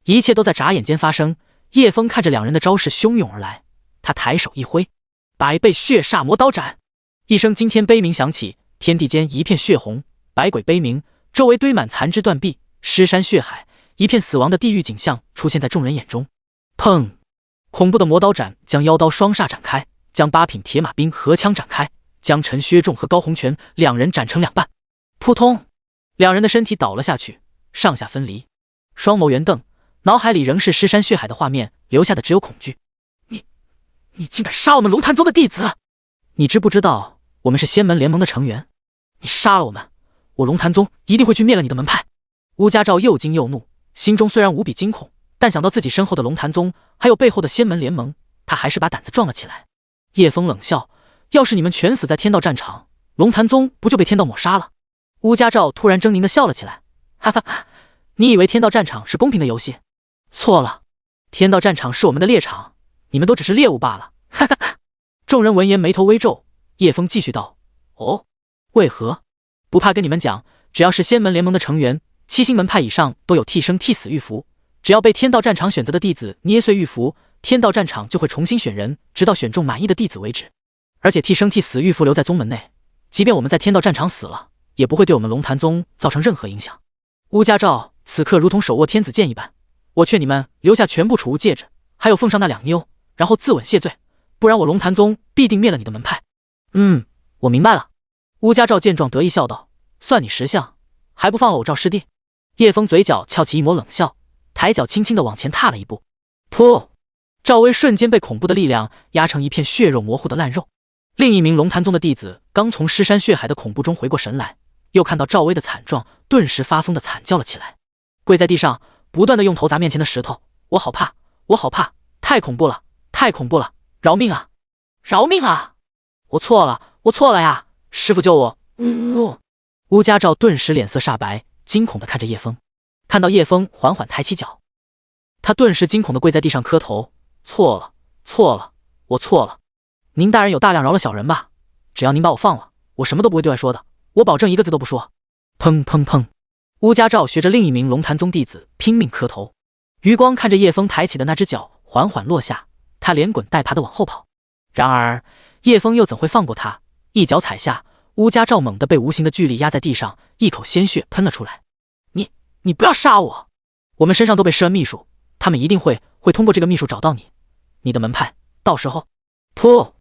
Speaker 1: 一切都在眨眼间发生。叶枫看着两人的招式汹涌而来，他抬手一挥，百倍血煞魔刀斩！一声惊天悲鸣响起，天地间一片血红，百鬼悲鸣，周围堆满残肢断臂，尸山血海，一片死亡的地狱景象出现在众人眼中。砰！恐怖的魔刀斩将妖刀双煞展开，将八品铁马冰合枪展开，将陈薛仲和高洪全两人斩成两半。扑通！两人的身体倒了下去，上下分离，双眸圆瞪，脑海里仍是尸山血海的画面，留下的只有恐惧。你竟敢杀我们龙潭宗的弟子！你知不知道我们是仙门联盟的成员？你杀了我们，我龙潭宗一定会去灭了你的门派！乌家照又惊又怒，心中虽然无比惊恐，但想到自己身后的龙潭宗还有背后的仙门联盟，他还是把胆子壮了起来。叶枫冷笑，要是你们全死在天道战场，龙潭宗不就被天道抹杀了？乌家照突然狰狞地笑了起来，哈哈哈，你以为天道战场是公平的游戏？错了，天道战场是我们的猎场，你们都只是猎物罢了。哈哈哈！众人闻言眉头微皱。叶枫继续道：“哦，为何？不怕跟你们讲，只要是仙门联盟的成员，7星门派以上都有替生替死玉符。只要被天道战场选择的弟子捏碎玉符，天道战场就会重新选人，直到选中满意的弟子为止。而且替生替死玉符留在宗门内，即便我们在天道战场死了，也不会对我们龙潭宗造成任何影响。乌家照此刻如同手握天子剑一般，我劝你们留下全部储物戒指，还有奉上那2妞，然后自刎谢罪，不然我龙潭宗必定灭了你的门派。”我明白了。乌家照见状得意笑道：“算你识相，还不放了我赵师弟？”叶枫嘴角翘起一抹冷笑，抬脚轻轻地往前踏了一步。噗！赵薇瞬间被恐怖的力量压成一片血肉模糊的烂肉。另一名龙潭宗的弟子刚从尸山血海的恐怖中回过神来，又看到赵薇的惨状，顿时发疯地惨叫了起来，跪在地上，不断地用头砸面前的石头。我好怕，我好怕，太恐怖了，太恐怖了！饶命啊！饶命啊！我错了，我错了呀！师父救我！乌家照顿时脸色煞白，惊恐地看着叶枫。看到叶枫缓缓抬起脚，他顿时惊恐地跪在地上磕头：“错了，错了，我错了。您大人有大量，饶了小人吧！只要您把我放了，我什么都不会对外说的，我保证一个字都不说。”砰砰砰！乌家照学着另一名龙潭宗弟子拼命磕头。余光看着叶枫抬起的那只脚缓缓落下，他连滚带爬地往后跑。然而叶枫又怎会放过他？一脚踩下，乌家照猛地被无形的巨力压在地上，一口鲜血喷了出来。你不要杀我！我们身上都被施恩秘术，他们一定会通过这个秘术找到你的门派，到时候……噗！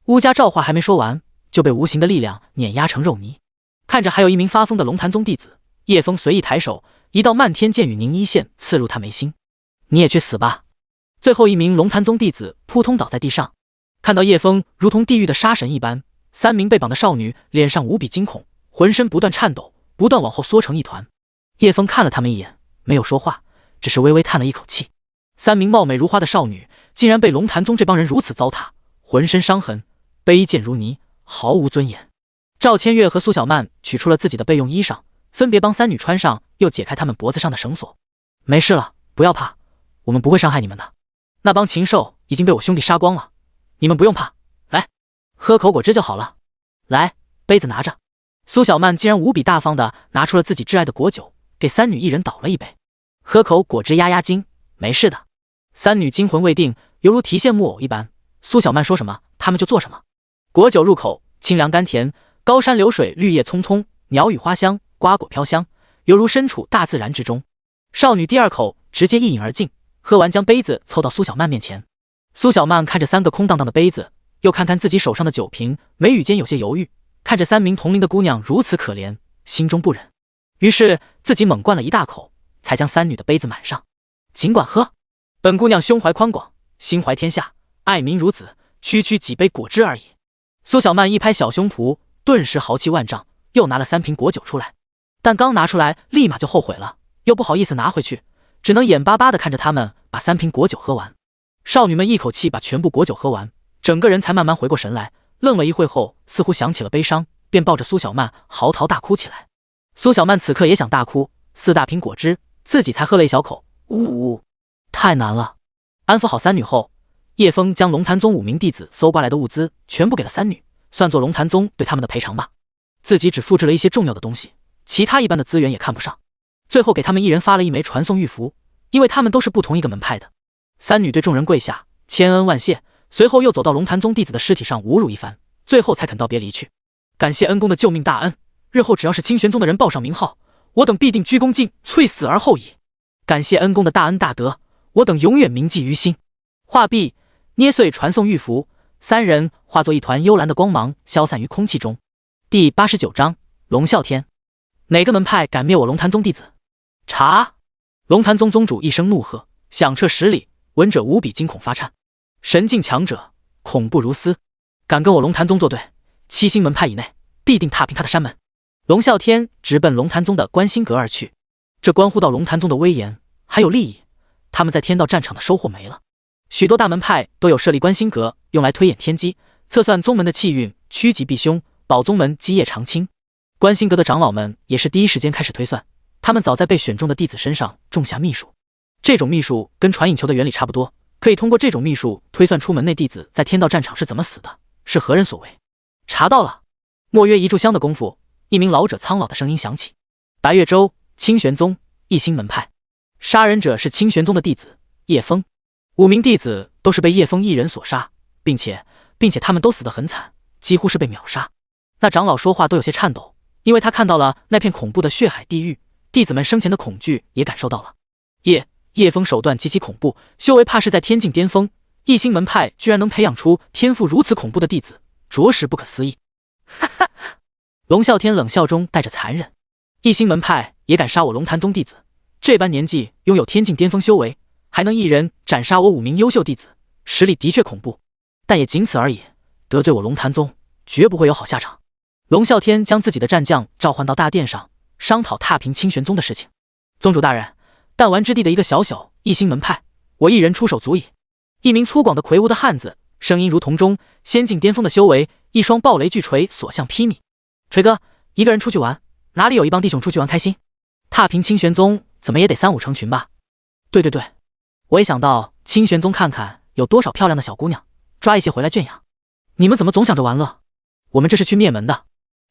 Speaker 1: 乌家照话还没说完，就被无形的力量碾压成肉泥。看着还有一名发疯的龙潭宗弟子，叶枫随意抬手，一道漫天剑雨凝一线刺入他眉心。你也去死吧！最后一名龙潭宗弟子扑通倒在地上。看到叶枫如同地狱的杀神一般，3名被绑的少女脸上无比惊恐，浑身不断颤抖，不断往后缩成一团。叶枫看了他们一眼，没有说话，只是微微叹了一口气。3名貌美如花的少女竟然被龙潭宗这帮人如此糟蹋，浑身伤痕，卑贱如泥，毫无尊严。赵千月和苏小曼取出了自己的备用衣裳，分别帮3女穿上，又解开她们脖子上的绳索。没事了，不要怕，我们不会伤害你们的。那帮禽兽已经被我兄弟杀光了，你们不用怕，来，喝口果汁就好了。来，杯子拿着。苏小曼竟然无比大方地拿出了自己挚爱的果酒，给3女一人倒了一杯。喝口果汁压压惊，没事的。3女惊魂未定，犹如提线木偶一般，苏小曼说什么他们就做什么。果酒入口，清凉甘甜，高山流水，绿叶葱葱，鸟语花香，瓜果飘香，犹如身处大自然之中。少女第2口直接一饮而尽，喝完将杯子凑到苏小曼面前。苏小曼看着3个空荡荡的杯子，又看看自己手上的酒瓶，眉宇间有些犹豫。看着3名同龄的姑娘如此可怜，心中不忍，于是自己猛灌了一大口，才将3女的杯子满上。尽管喝，本姑娘胸怀宽广，心怀天下，爱民如子，区区几杯果汁而已。苏小曼一拍小胸脯，顿时豪气万丈，又拿了3瓶果酒出来。但刚拿出来，立马就后悔了，又不好意思拿回去，只能眼巴巴地看着他们把3瓶果酒喝完。少女们一口气把全部果酒喝完，整个人才慢慢回过神来，愣了一会后，似乎想起了悲伤，便抱着苏小曼嚎啕大哭起来。苏小曼此刻也想大哭，4大瓶果汁，自己才喝了一小口，呜，太难了。安抚好3女后，叶枫将龙潭宗5名弟子搜刮来的物资全部给了3女，算作龙潭宗对他们的赔偿吧。自己只复制了一些重要的东西，其他一般的资源也看不上。最后给他们一人发了1枚传送玉符，因为他们都是不同一个门派的。3女对众人跪下，千恩万谢，随后又走到龙潭宗弟子的尸体上侮辱一番，最后才肯道别离去。感谢恩公的救命大恩，日后只要是清玄宗的人报上名号，我等必定鞠躬尽瘁，死而后已。感谢恩公的大恩大德，我等永远铭记于心。话毕，捏碎传送玉符，3人化作一团幽蓝的光芒，消散于空气中。第89章龙啸天。哪个门派敢灭我龙潭宗弟子？查！龙潭宗宗主一声怒喝，响彻10里，闻者无比惊恐发颤。神境强者，恐怖如斯，敢跟我龙潭宗作对，7星门派以内必定踏平他的山门。龙啸天直奔龙潭宗的观星阁而去，这关乎到龙潭宗的威严还有利益，他们在天道战场的收获没了。许多大门派都有设立观星阁，用来推演天机，测算宗门的气运，趋吉避凶，保宗门基业长青。观星阁的长老们也是第一时间开始推算，他们早在被选中的弟子身上种下秘术。这种秘术跟传引球的原理差不多，可以通过这种秘术推算出门内弟子在天道战场是怎么死的，是何人所为。查到了。莫约一炷香的功夫，一名老者苍老的声音响起：白月州清玄宗一星门派，杀人者是清玄宗的弟子叶枫，5名弟子都是被叶枫一人所杀，并且他们都死得很惨，几乎是被秒杀。那长老说话都有些颤抖，因为他看到了那片恐怖的血海地狱，弟子们生前的恐惧也感受到了。叶枫手段极其恐怖，修为怕是在天境巅峰，一星门派居然能培养出天赋如此恐怖的弟子，着实不可思议。哈哈，龙啸天冷笑中带着残忍，一星门派也敢杀我龙潭宗弟子，这般年纪拥有天境巅峰修为，还能一人斩杀我5名优秀弟子，实力的确恐怖，但也仅此而已，得罪我龙潭宗绝不会有好下场。龙啸天将自己的战将召唤到大殿上，商讨踏平清玄宗的事情。宗主大人，弹丸之地的一个小一星门派，我一人出手足矣。一名粗犷的魁梧的汉子，声音如铜钟，仙境巅峰的修为，一双暴雷巨锤所向披靡。锤哥，一个人出去玩，哪里有一帮弟兄出去玩开心？踏平清玄宗怎么也得3、5成群吧？对，我也想到清玄宗看看有多少漂亮的小姑娘，抓一些回来圈养。你们怎么总想着玩乐？我们这是去灭门的。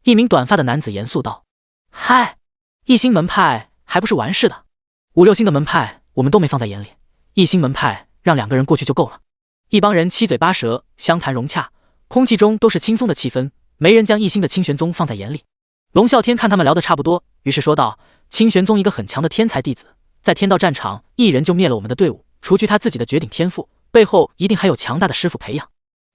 Speaker 1: 一名短发的男子严肃道：嗨，一星门派还不是完事的，5、6星的门派我们都没放在眼里，一星门派让2个人过去就够了。一帮人七嘴八舌，相谈融洽，空气中都是轻松的气氛，没人将一星的清玄宗放在眼里。龙啸天看他们聊得差不多，于是说道：清玄宗一个很强的天才弟子，在天道战场一人就灭了我们的队伍，除去他自己的绝顶天赋，背后一定还有强大的师傅培养。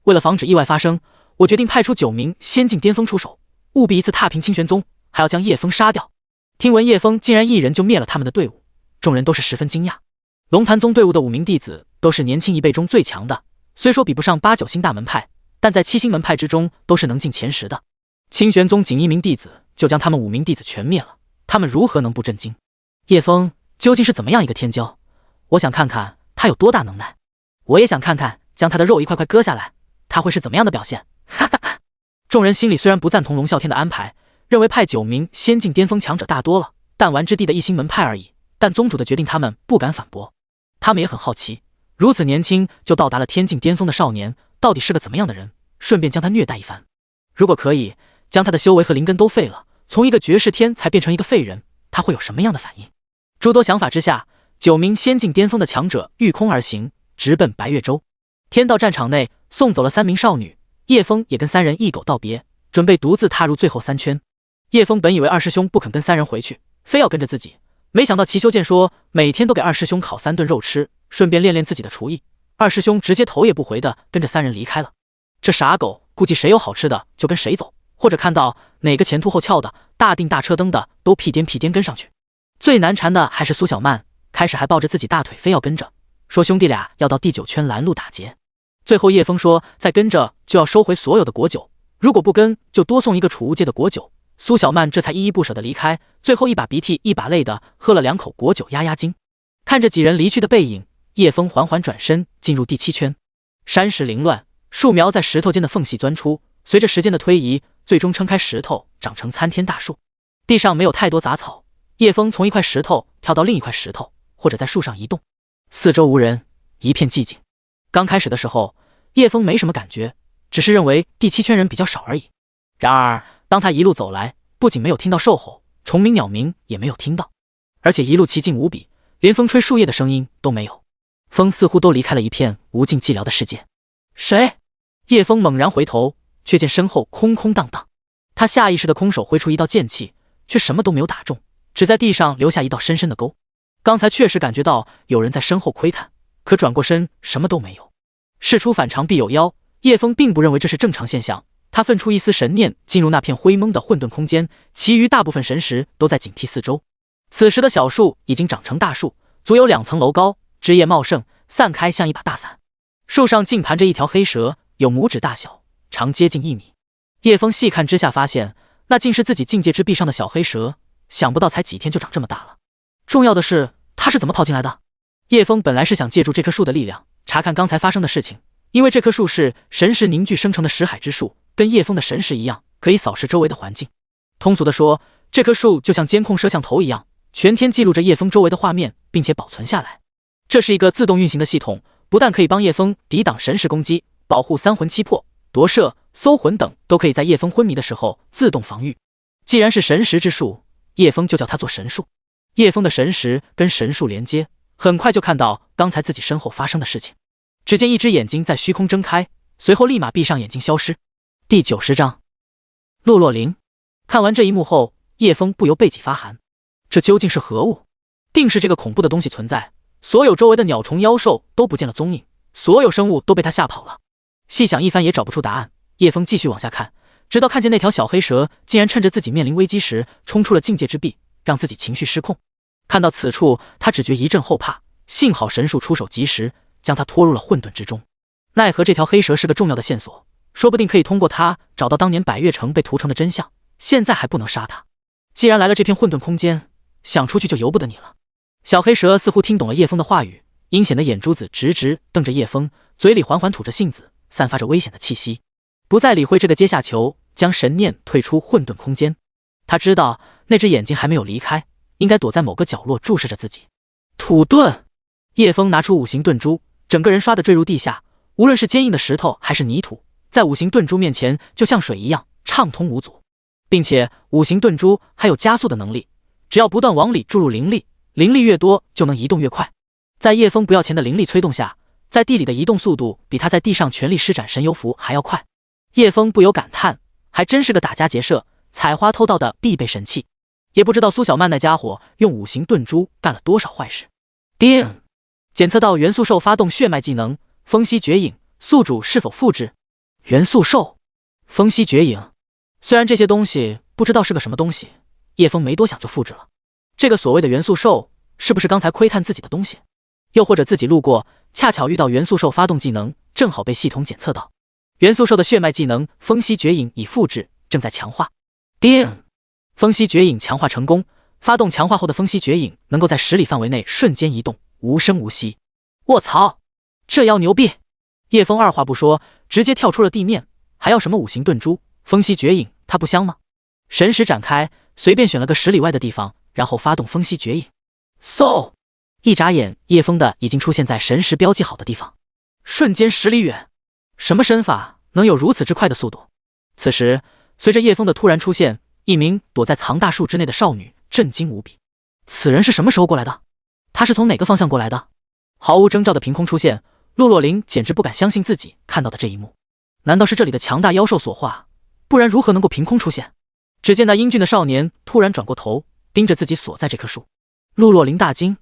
Speaker 1: 为了防止意外发生，我决定派出9名仙境巅峰出手，务必一次踏平清玄宗，还要将叶枫杀掉。听闻叶枫竟然一人就灭了他们的队伍，众人都是十分惊讶。龙潭宗队伍的5名弟子都是年轻一辈中最强的，虽说比不上8、9星大门派，但在7星门派之中都是能进前10的。清玄宗仅1名弟子就将他们5名弟子全灭了，他们如何能不震惊？叶枫究竟是怎么样一个天骄？我想看看他有多大能耐，我也想看看将他的肉一块块割下来，他会是怎么样的表现？哈哈哈！众人心里虽然不赞同龙啸天的安排，认为派9名仙境巅峰强者大多了，弹丸之地的一星门派而已，但宗主的决定他们不敢反驳。他们也很好奇，如此年轻就到达了天境巅峰的少年到底是个怎么样的人，顺便将他虐待一番。如果可以将他的修为和灵根都废了，从一个绝世天才变成一个废人，他会有什么样的反应？诸多想法之下，9名仙境巅峰的强者御空而行，直奔白月州。天道战场内送走了3名少女，叶枫也跟3人一狗道别，准备独自踏入最后3圈。叶枫本以为二师兄不肯跟3人回去，非要跟着自己，没想到齐修剑说每天都给二师兄烤3顿肉吃，顺便练练自己的厨艺。二师兄直接头也不回的跟着3人离开了。这傻狗估计谁有好吃的就跟谁走，或者看到哪个前凸后翘的大腚大车灯的都屁颠跟上去。最难缠的还是苏小曼，开始还抱着自己大腿非要跟着，说兄弟俩要到第9圈拦路打劫。最后叶枫说再跟着就要收回所有的果酒，如果不跟就多送一个储物界的果酒。苏小曼这才依依不舍地离开，最后一把鼻涕一把泪的喝了2口果酒压惊。看着几人离去的背影，叶枫缓缓转身进入第7圈。山石凌乱，树苗在石头间的缝隙钻出，随着时间的推移，最终撑开石头长成参天大树。地上没有太多杂草，叶枫从一块石头跳到另一块石头，或者在树上移动。四周无人，一片寂静。刚开始的时候叶枫没什么感觉，只是认为第7圈人比较少而已。然而当他一路走来，不仅没有听到兽吼、虫鸣、鸟鸣也没有听到，而且一路寂静无比，连风吹树叶的声音都没有。风似乎都离开了一片无尽寂寥的世界。谁？叶枫猛然回头，却见身后空空荡荡。他下意识的空手挥出一道剑气，却什么都没有打中，只在地上留下一道深深的沟。刚才确实感觉到有人在身后窥探，可转过身什么都没有。事出反常必有妖，叶枫并不认为这是正常现象。他分出一丝神念，进入那片灰蒙的混沌空间，其余大部分神识都在警惕四周。此时的小树已经长成大树，足有2层楼高，枝叶茂盛，散开像一把大伞。树上竟盘着一条黑蛇，有拇指大小，长接近1米。叶枫细看之下发现，那竟是自己境界之壁上的小黑蛇，想不到才几天就长这么大了。重要的是，它是怎么跑进来的？叶枫本来是想借助这棵树的力量，查看刚才发生的事情，因为这棵树是神识凝聚生成的识海之树，跟叶枫的神识一样，可以扫视周围的环境。通俗的说，这棵树就像监控摄像头一样，全天记录着叶枫周围的画面，并且保存下来。这是一个自动运行的系统，不但可以帮叶枫抵挡神识攻击，保护三魂七魄、夺舍、搜魂等都可以在叶枫昏迷的时候自动防御。既然是神识之术，叶枫就叫它做神术。叶枫的神识跟神术连接，很快就看到刚才自己身后发生的事情。只见一只眼睛在虚空睁开，随后立马闭上眼睛消失。第90章，洛洛灵。看完这一幕后，叶枫不由背脊发寒。这究竟是何物？定是这个恐怖的东西存在。所有周围的鸟虫妖兽都不见了踪影，所有生物都被他吓跑了。细想一番也找不出答案，叶枫继续往下看，直到看见那条小黑蛇竟然趁着自己面临危机时冲出了境界之壁，让自己情绪失控。看到此处，他只觉一阵后怕，幸好神术出手及时，将他拖入了混沌之中。奈何这条黑蛇是个重要的线索，说不定可以通过它找到当年百越城被屠城的真相，现在还不能杀他。既然来了这片混沌空间，想出去就由不得你了。小黑蛇似乎听懂了叶枫的话语，阴险的眼珠子直直瞪着叶枫，嘴里缓缓吐着信子，散发着危险的气息。不再理会这个阶下囚，将神念退出混沌空间。他知道那只眼睛还没有离开，应该躲在某个角落注视着自己。土遁，叶枫拿出五行遁珠，整个人唰地坠入地下。无论是坚硬的石头还是泥土，在五行遁珠面前就像水一样畅通无阻，并且五行遁珠还有加速的能力，只要不断往里注入灵力，灵力越多就能移动越快。在叶枫不要钱的灵力催动下，在地里的移动速度比他在地上全力施展神游符还要快。叶枫不由感叹，还真是个打家劫舍、采花偷盗的必备神器。也不知道苏小曼那家伙用五行遁珠干了多少坏事。叮，检测到元素兽发动血脉技能风息绝影，宿主是否复制？元素兽、风息绝影，虽然这些东西不知道是个什么东西，叶枫没多想就复制了。这个所谓的元素兽，是不是刚才窥探自己的东西？又或者自己路过，恰巧遇到元素兽发动技能，正好被系统检测到。元素兽的血脉技能风息绝影已复制，正在强化。叮，风息绝影强化成功。发动强化后的风息绝影能够在10里范围内瞬间移动，无声无息。卧槽，这妖牛逼！叶枫二话不说，直接跳出了地面，还要什么五行遁珠、风息绝影，他不香吗？神识展开，随便选了个10里外的地方，然后发动风息绝影。嗖，一眨眼，叶枫的已经出现在神识标记好的地方，瞬间10里远。什么身法能有如此之快的速度？此时，随着叶枫的突然出现，一名躲在藏大树之内的少女震惊无比。此人是什么时候过来的？他是从哪个方向过来的？毫无征兆的凭空出现，洛洛灵简直不敢相信自己看到的这一幕。难道是这里的强大妖兽所化？不然如何能够凭空出现？只见那英俊的少年突然转过头，盯着自己所在这棵树。洛洛灵大惊，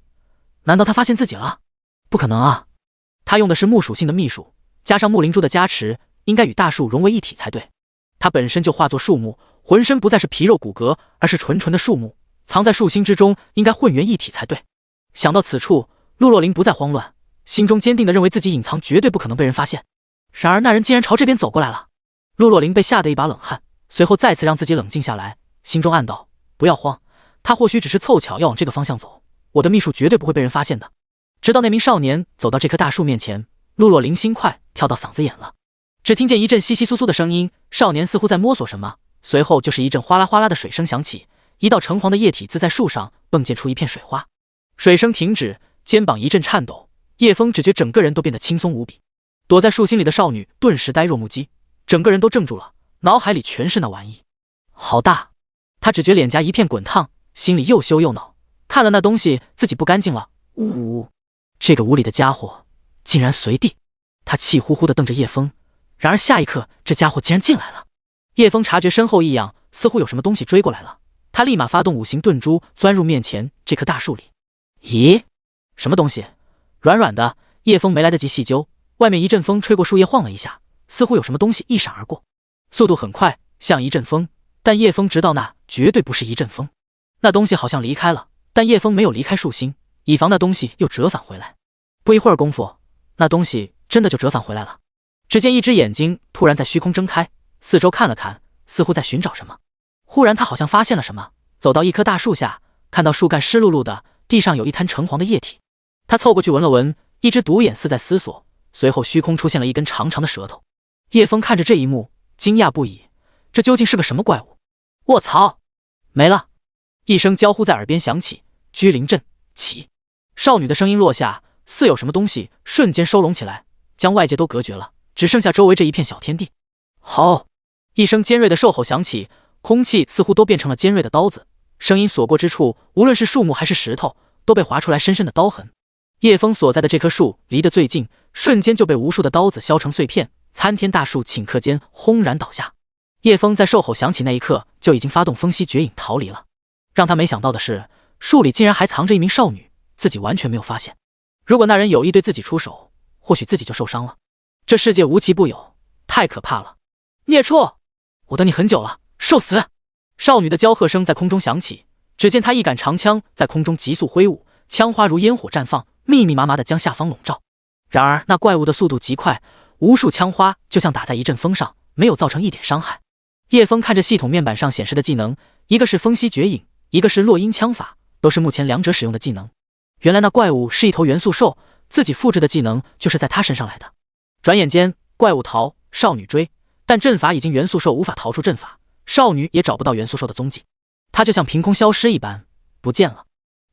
Speaker 1: 难道他发现自己了？不可能啊！他用的是木属性的秘术，加上木灵珠的加持，应该与大树融为一体才对。他本身就化作树木，浑身不再是皮肉骨骼，而是纯纯的树木，藏在树心之中，应该混元一体才对。想到此处，洛洛灵不再慌乱，心中坚定地认为自己隐藏绝对不可能被人发现。然而那人竟然朝这边走过来了。洛洛灵被吓得一把冷汗，随后再次让自己冷静下来，心中暗道：不要慌，他或许只是凑巧要往这个方向走，我的秘术绝对不会被人发现的。直到那名少年走到这棵大树面前，洛洛灵心快跳到嗓子眼了。只听见一阵窸窸窣窣的声音，少年似乎在摸索什么，随后就是一阵哗啦哗啦的水声响起，一道橙黄的液体自在树上迸溅出一片水花。水声停止，肩膀一阵颤抖，叶枫只觉整个人都变得轻松无比。躲在树心里的少女顿时呆若木鸡，整个人都怔住了，脑海里全是那玩意。好大！她只觉脸颊一片滚烫，心里又羞又恼，看了那东西自己不干净了。呜，这个无理的家伙竟然随地！他气呼呼地瞪着叶枫，然而下一刻这家伙竟然进来了。叶枫察觉身后异样，似乎有什么东西追过来了，他立马发动五行遁珠，钻入面前这棵大树里。咦，什么东西？软软的。叶枫没来得及细究，外面一阵风吹过树叶晃了一下，似乎有什么东西一闪而过，速度很快，像一阵风，但叶枫知道那绝对不是一阵风。那东西好像离开了，但叶枫没有离开树心，以防那东西又折返回来。不一会儿功夫，那东西真的就折返回来了。只见一只眼睛突然在虚空睁开，四周看了看，似乎在寻找什么。忽然他好像发现了什么，走到一棵大树下，看到树干湿漉漉的，地上有一滩橙黄的液体。他凑过去闻了闻，一只独眼似在思索，随后虚空出现了一根长长的舌头。叶枫看着这一幕，惊讶不已，这究竟是个什么怪物？卧槽！没了！一声娇呼在耳边响起，居灵阵起。少女的声音落下，似有什么东西瞬间收拢起来，将外界都隔绝了，只剩下周围这一片小天地。吼！一声尖锐的兽吼响起，空气似乎都变成了尖锐的刀子，声音所过之处，无论是树木还是石头，都被划出来深深的刀痕。叶枫所在的这棵树离得最近，瞬间就被无数的刀子削成碎片，参天大树顷刻间轰然倒下。叶枫在兽吼响起那一刻就已经发动风息绝影逃离了。让他没想到的是，树里竟然还藏着一名少女，自己完全没有发现。如果那人有意对自己出手，或许自己就受伤了。这世界无奇不有，太可怕了！孽畜，我等你很久了，受死！少女的娇喝声在空中响起，只见她一杆长枪在空中急速挥舞，枪花如烟火绽放，密密麻麻地将下方笼罩。然而那怪物的速度极快，无数枪花就像打在一阵风上，没有造成一点伤害。叶枫看着系统面板上显示的技能，一个是风息绝影，一个是落阴枪法，都是目前两者使用的技能。原来那怪物是一头元素兽，自己复制的技能就是在他身上来的。转眼间，怪物逃，少女追，但阵法已经元素兽无法逃出阵法，少女也找不到元素兽的踪迹，她就像凭空消失一般不见了。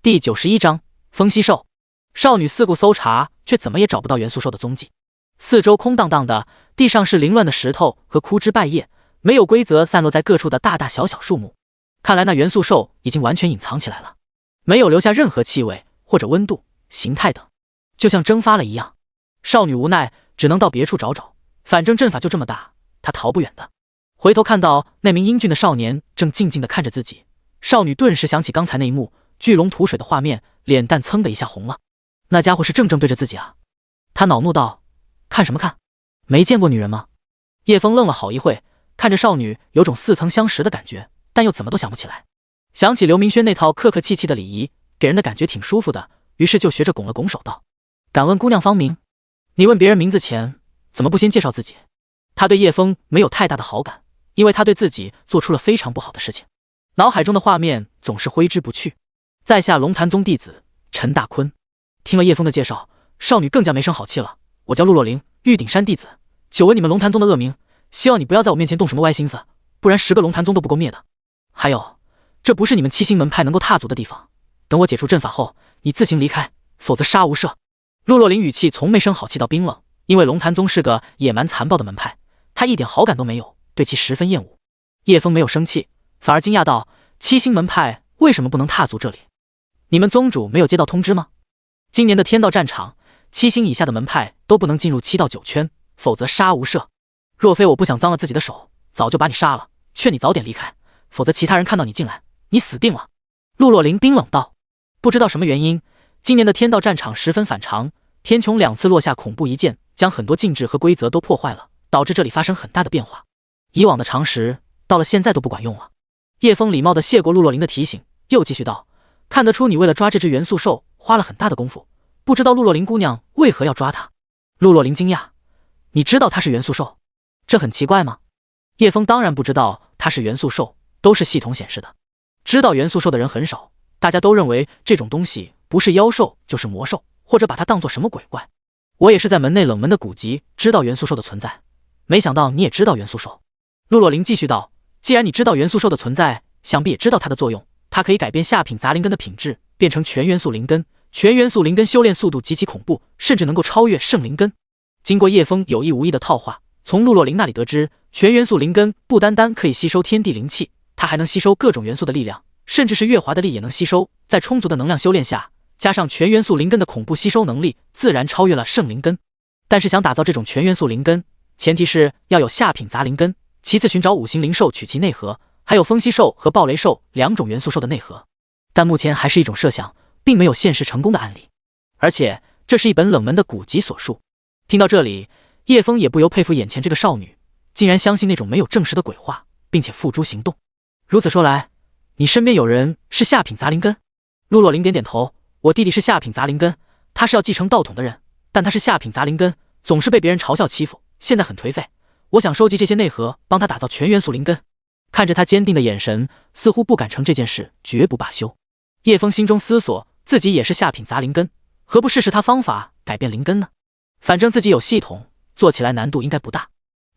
Speaker 1: 第91章风息兽。少女四顾搜查，却怎么也找不到元素兽的踪迹。四周空荡荡的，地上是凌乱的石头和枯枝败叶，没有规则散落在各处的大大小小树木。看来那元素兽已经完全隐藏起来了，没有留下任何气味或者温度、形态等，就像蒸发了一样。少女无奈，只能到别处找找，反正阵法就这么大，她逃不远的。回头看到那名英俊的少年正静静地看着自己，少女顿时想起刚才那一幕巨龙吐水的画面，脸蛋噌的一下红了。那家伙是正对着自己啊！她恼怒道：“看什么看？没见过女人吗？”叶枫愣了好一会，看着少女，有种似曾相识的感觉，但又怎么都想不起来。想起刘明轩那套客客气气的礼仪，给人的感觉挺舒服的，于是就学着拱了拱手道：“敢问姑娘芳名？你问别人名字前，怎么不先介绍自己？”他对叶枫没有太大的好感，因为他对自己做出了非常不好的事情，脑海中的画面总是挥之不去。在下龙潭宗弟子陈大坤。听了叶枫的介绍，少女更加没生好气了。我叫陆洛灵，玉鼎山弟子，久闻你们龙潭宗的恶名，希望你不要在我面前动什么歪心思，不然10个龙潭宗都不够灭的。还有，这不是你们七星门派能够踏足的地方，等我解除阵法后，你自行离开，否则杀无赦。陆洛灵语气从没生好气到冰冷，因为龙潭宗是个野蛮残暴的门派，他一点好感都没有，对其十分厌恶。叶枫没有生气，反而惊讶道：“七星门派为什么不能踏足这里？你们宗主没有接到通知吗？今年的天道战场，7星以下的门派都不能进入7到9圈，否则杀无赦。若非我不想脏了自己的手，早就把你杀了，劝你早点离开，否则其他人看到你进来，你死定了。”陆洛灵冰冷道：“不知道什么原因，今年的天道战场十分反常，天穹2次落下恐怖一剑，将很多禁制和规则都破坏了，导致这里发生很大的变化。以往的常识，到了现在都不管用了。”叶枫礼貌地谢过陆洛灵的提醒，又继续道：“看得出你为了抓这只元素兽花了很大的功夫，不知道陆洛灵姑娘为何要抓它？”陆洛灵惊讶：“你知道它是元素兽？这很奇怪吗？”叶枫当然不知道它是元素兽，都是系统显示的。知道元素兽的人很少，大家都认为这种东西不是妖兽就是魔兽，或者把它当作什么鬼怪。我也是在门内冷门的古籍知道元素兽的存在，没想到你也知道元素兽。陆洛灵继续道：“既然你知道元素兽的存在，想必也知道它的作用。它可以改变下品杂灵根的品质，变成全元素灵根。全元素灵根修炼速度极其恐怖，甚至能够超越圣灵根。”经过叶枫有意无意的套话，从陆洛灵那里得知，全元素灵根不单单可以吸收天地灵气，它还能吸收各种元素的力量，甚至是月华的力也能吸收。在充足的能量修炼下，加上全元素灵根的恐怖吸收能力，自然超越了圣灵根。但是想打造这种全元素灵根，前提是要有下品杂灵根，其次寻找5行灵兽取其内核，还有风息兽和暴雷兽2种元素兽的内核。但目前还是一种设想，并没有现实成功的案例，而且这是一本冷门的古籍所述。听到这里，叶枫也不由佩服眼前这个少女，竟然相信那种没有证实的鬼话，并且付诸行动。如此说来，你身边有人是下品杂灵根？陆洛灵点点头：“我弟弟是下品杂灵根，他是要继承道统的人，但他是下品杂灵根，总是被别人嘲笑欺负，现在很颓废。我想收集这些内核，帮他打造全元素灵根。”看着他坚定的眼神，似乎不敢成这件事绝不罢休。叶枫心中思索，自己也是下品杂灵根，何不试试他方法改变灵根呢？反正自己有系统，做起来难度应该不大。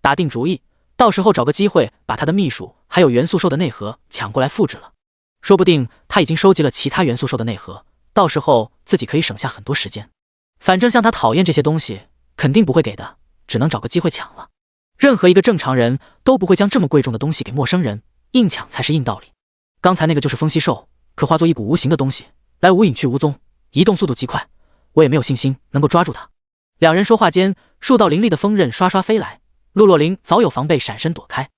Speaker 1: 打定主意，到时候找个机会把他的秘术还有元素兽的内核抢过来复制了。说不定他已经收集了其他元素兽的内核，到时候自己可以省下很多时间。反正像他讨厌这些东西，肯定不会给的，只能找个机会抢了。任何一个正常人都不会将这么贵重的东西给陌生人，硬抢才是硬道理。刚才那个就是风息兽，可化作一股无形的东西，来无影去无踪，移动速度极快，我也没有信心能够抓住它。两人说话间，数道凌厉的锋刃刷刷飞来，陆若灵早有防备，闪身躲开。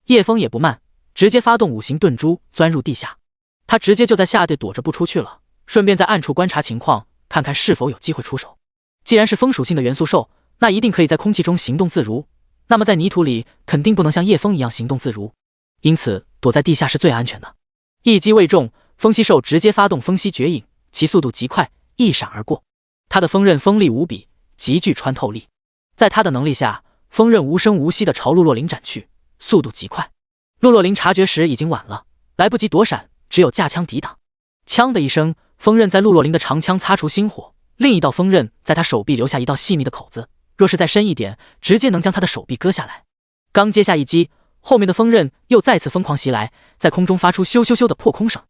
Speaker 1: 叶枫也不慢，直接发动五行遁珠钻入地下。他直接就在下地躲着不出去了，顺便在暗处观察情况，看看是否有机会出手。既然是风属性的元素兽，那一定可以在空气中行动自如，那么在泥土里肯定不能像叶枫一样行动自如，因此躲在地下是最安全的。一击未中，风息兽直接发动风息绝影，其速度极快，一闪而过。他的锋刃锋利无比，极具穿透力。在他的能力下，锋刃无声无息地朝陆若灵斩去，速度极快。陆若灵察觉时已经晚了，来不及躲闪，只有架枪抵挡。枪的一声，锋刃在陆若灵的长枪擦出星火，另一道锋刃在他手臂留下一道细密的口子，若是再深一点，直接能将他的手臂割下来。刚接下一击，后面的锋刃又再次疯狂袭来，在空中发出咻咻咻的破空声。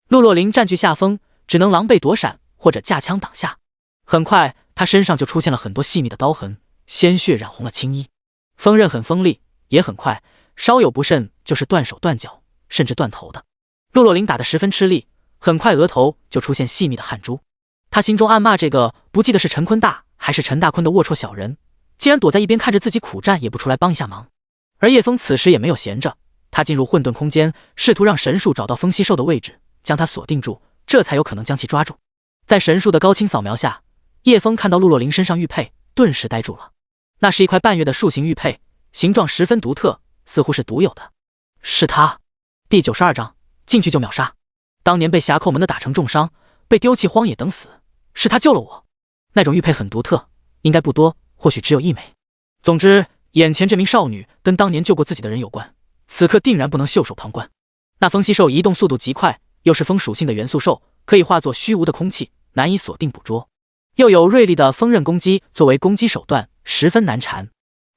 Speaker 1: 陆若灵占据下风，只能狼狈躲闪或者架枪挡下。很快，他身上就出现了很多细密的刀痕，鲜血染红了青衣。锋刃很锋利，也很快，稍有不慎就是断手断脚，甚至断头的。陆若灵打得十分吃力，很快额头就出现细密的汗珠。他心中暗骂这个不记得是陈坤大还是陈大坤的龌龊小人，竟然躲在一边看着自己苦战也不出来帮一下忙。而叶枫此时也没有闲着，他进入混沌空间，试图让神树找到风息兽的位置，将它锁定住，这才有可能将其抓住。在神树的高清扫描下，叶枫看到陆若灵身上玉佩，顿时呆住了。那是一块半月的树形玉佩，形状十分独特，似乎是独有的。是他。第92章，进去就秒杀。当年被峡寇门的打成重伤，被丢弃荒野等死，是他救了我。那种玉佩很独特，应该不多，或许只有1枚。总之，眼前这名少女跟当年救过自己的人有关，此刻定然不能袖手旁观。那风息兽移动速度极快，又是风属性的元素兽，可以化作虚无的空气，难以锁定捕捉。又有锐利的锋刃攻击作为攻击手段，十分难缠。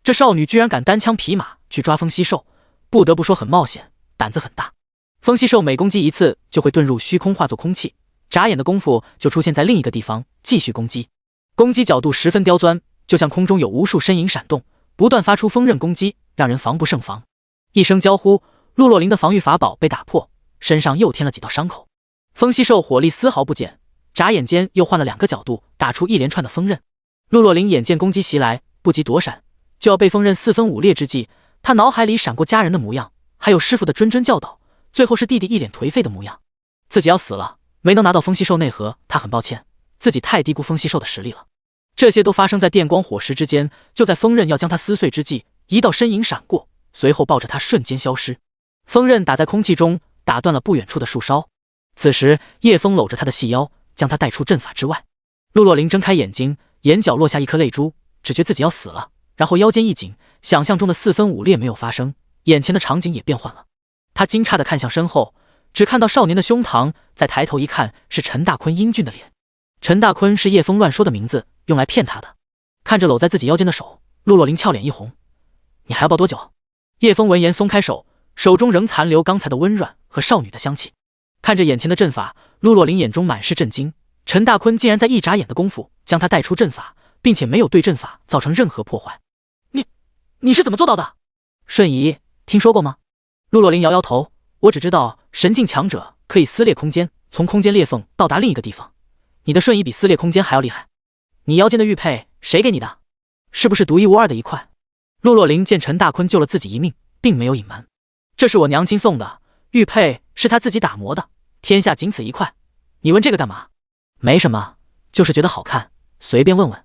Speaker 1: 这少女居然敢单枪匹马去抓风息兽，不得不说很冒险，胆子很大。风息兽每攻击一次就会遁入虚空化作空气，眨眼的功夫就出现在另一个地方，继续攻击。攻击角度十分刁钻，就像空中有无数身影闪动，不断发出锋刃攻击，让人防不胜防。一声娇呼，陆若灵的防御法宝被打破，身上又添了几道伤口。风息兽火力丝毫不减，眨眼间又换了2个角度，打出一连串的锋刃。陆若灵眼见攻击袭来，不及躲闪，就要被锋刃4分5裂之际，他脑海里闪过家人的模样，还有师傅的谆谆教导，最后是弟弟一脸颓废的模样。自己要死了，没能拿到风息兽内核，他很抱歉，自己太低估风息兽的实力了。这些都发生在电光火石之间，就在锋刃要将他撕碎之际，一道身影闪过，随后抱着他瞬间消失。锋刃打在空气中，打断了不远处的树梢。此时叶枫搂着他的细腰，将他带出阵法之外。陆若灵睁开眼睛，眼角落下一颗泪珠，只觉自己要死了，然后腰间一紧，想象中的4分5裂没有发生，眼前的场景也变换了。他惊诧地看向身后，只看到少年的胸膛，再抬头一看，是陈大坤英俊的脸。陈大坤是叶枫乱说的名字，用来骗他的。看着搂在自己腰间的手，陆若灵俏脸一红：“你还要抱多久？”叶枫闻言松开手，手中仍残留刚才的温软和少女的香气。看着眼前的阵法，陆若灵眼中满是震惊。陈大坤竟然在一眨眼的功夫将他带出阵法，并且没有对阵法造成任何破坏。你是怎么做到的？瞬移，听说过吗？陆若灵摇摇头，我只知道神境强者可以撕裂空间，从空间裂缝到达另一个地方。你的瞬移比撕裂空间还要厉害。你腰间的玉佩谁给你的？是不是独一无二的一块？陆若灵见陈大坤救了自己一命，并没有隐瞒。这是我娘亲送的，玉佩是她自己打磨的，天下仅此一块。你问这个干嘛？没什么，就是觉得好看，随便问问。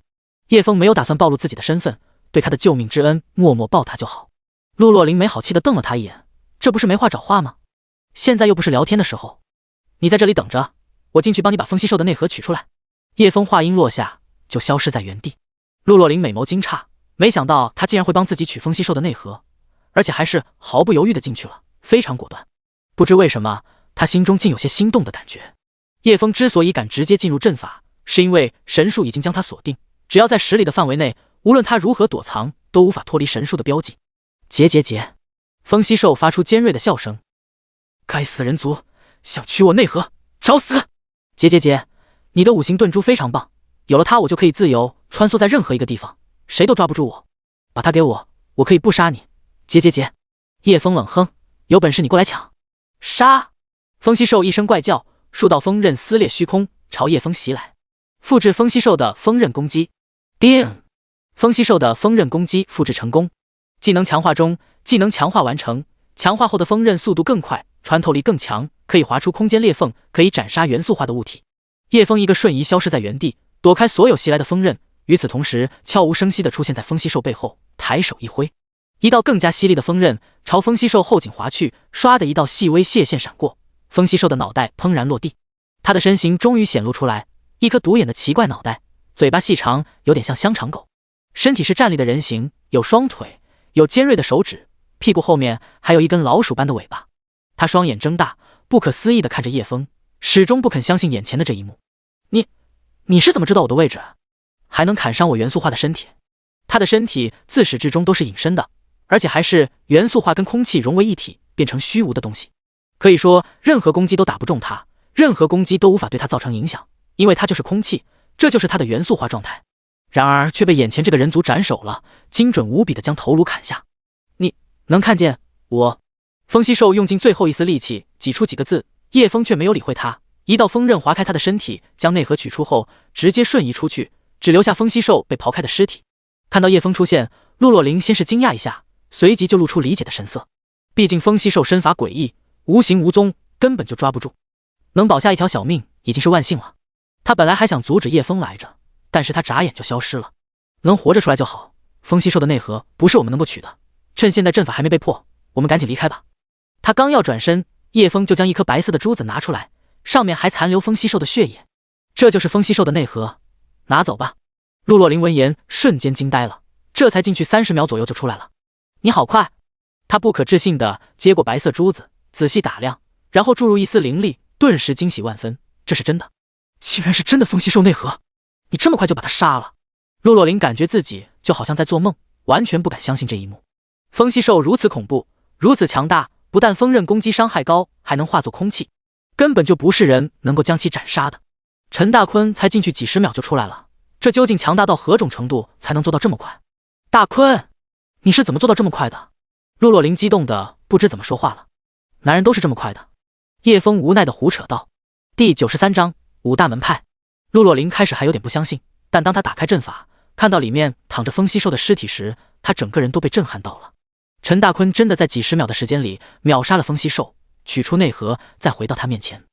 Speaker 1: 叶枫没有打算暴露自己的身份，对他的救命之恩默默报答就好。陆若灵没好气地瞪了他一眼，这不是没话找话吗？现在又不是聊天的时候，你在这里等着，我进去帮你把风息兽的内核取出来。叶枫话音落下，就消失在原地。陆若灵美眸惊诧，没想到他竟然会帮自己取风息兽的内核，而且还是毫不犹豫地进去了，非常果断。不知为什么，他心中竟有些心动的感觉。叶枫之所以敢直接进入阵法，是因为神树已经将他锁定，只要在10里的范围内，无论他如何躲藏，都无法脱离神树的标记。结！风息兽发出尖锐的笑声。该死的人族，想取我内核，找死！姐，你的五行遁珠非常棒，有了它我就可以自由穿梭在任何一个地方，谁都抓不住我。把它给我，我可以不杀你。姐。叶枫冷哼，有本事你过来抢！杀！风息兽一声怪叫，数道锋刃撕裂虚空，朝叶枫袭来。复制风息兽的锋刃攻击，叮！风息兽的锋刃攻击复制成功。技能强化中，技能强化完成。强化后的锋刃速度更快，穿透力更强，可以划出空间裂缝，可以斩杀元素化的物体。叶枫一个瞬移消失在原地，躲开所有袭来的锋刃。与此同时，悄无声息地出现在风息兽背后，抬手一挥，一道更加犀利的锋刃朝风息兽后颈划去，唰的一道细微血线闪过，风息兽的脑袋砰然落地。他的身形终于显露出来，一颗独眼的奇怪脑袋，嘴巴细长，有点像香肠狗。身体是站立的人形，有双腿，有尖锐的手指，屁股后面还有一根老鼠般的尾巴。他双眼睁大，不可思议地看着叶枫，始终不肯相信眼前的这一幕。你是怎么知道我的位置？还能砍伤我元素化的身体？他的身体自始至终都是隐身的，而且还是元素化跟空气融为一体，变成虚无的东西。可以说，任何攻击都打不中他，任何攻击都无法对他造成影响，因为他就是空气，这就是他的元素化状态。然而却被眼前这个人族斩首了，精准无比地将头颅砍下。你能看见我？风息兽用尽最后一丝力气挤出几个字，叶枫却没有理会他，一道锋刃划开他的身体，将内核取出后直接瞬移出去，只留下风息兽被刨开的尸体。看到叶枫出现，陆若琳先是惊讶一下，随即就露出理解的神色。毕竟风息兽身法诡异，无形无踪，根本就抓不住，能保下一条小命已经是万幸了。他本来还想阻止叶枫来着，但是他眨眼就消失了。能活着出来就好，风息兽的内核不是我们能够取的，趁现在阵法还没被破，我们赶紧离开吧。他刚要转身，叶枫就将一颗白色的珠子拿出来，上面还残留风息兽的血液。这就是风息兽的内核，拿走吧。陆若琳闻言瞬间惊呆了，这才进去30秒左右就出来了。你好快！他不可置信地接过白色珠子，仔细打量，然后注入一丝灵力，顿时惊喜万分。这是真的，竟然是真的风息兽内核！你这么快就把他杀了？陆若琳感觉自己就好像在做梦，完全不敢相信这一幕。风息兽如此恐怖，如此强大，不但锋刃攻击伤害高，还能化作空气，根本就不是人能够将其斩杀的。陈大坤才进去几十秒就出来了，这究竟强大到何种程度才能做到这么快？大坤，你是怎么做到这么快的？陆若琳激动的不知怎么说话了。男人都是这么快的。叶枫无奈的胡扯道。第93章五大门派。陆若琳开始还有点不相信，但当他打开阵法，看到里面躺着风息兽的尸体时，他整个人都被震撼到了。陈大坤真的在几十秒的时间里秒杀了风息兽，取出内核，再回到他面前。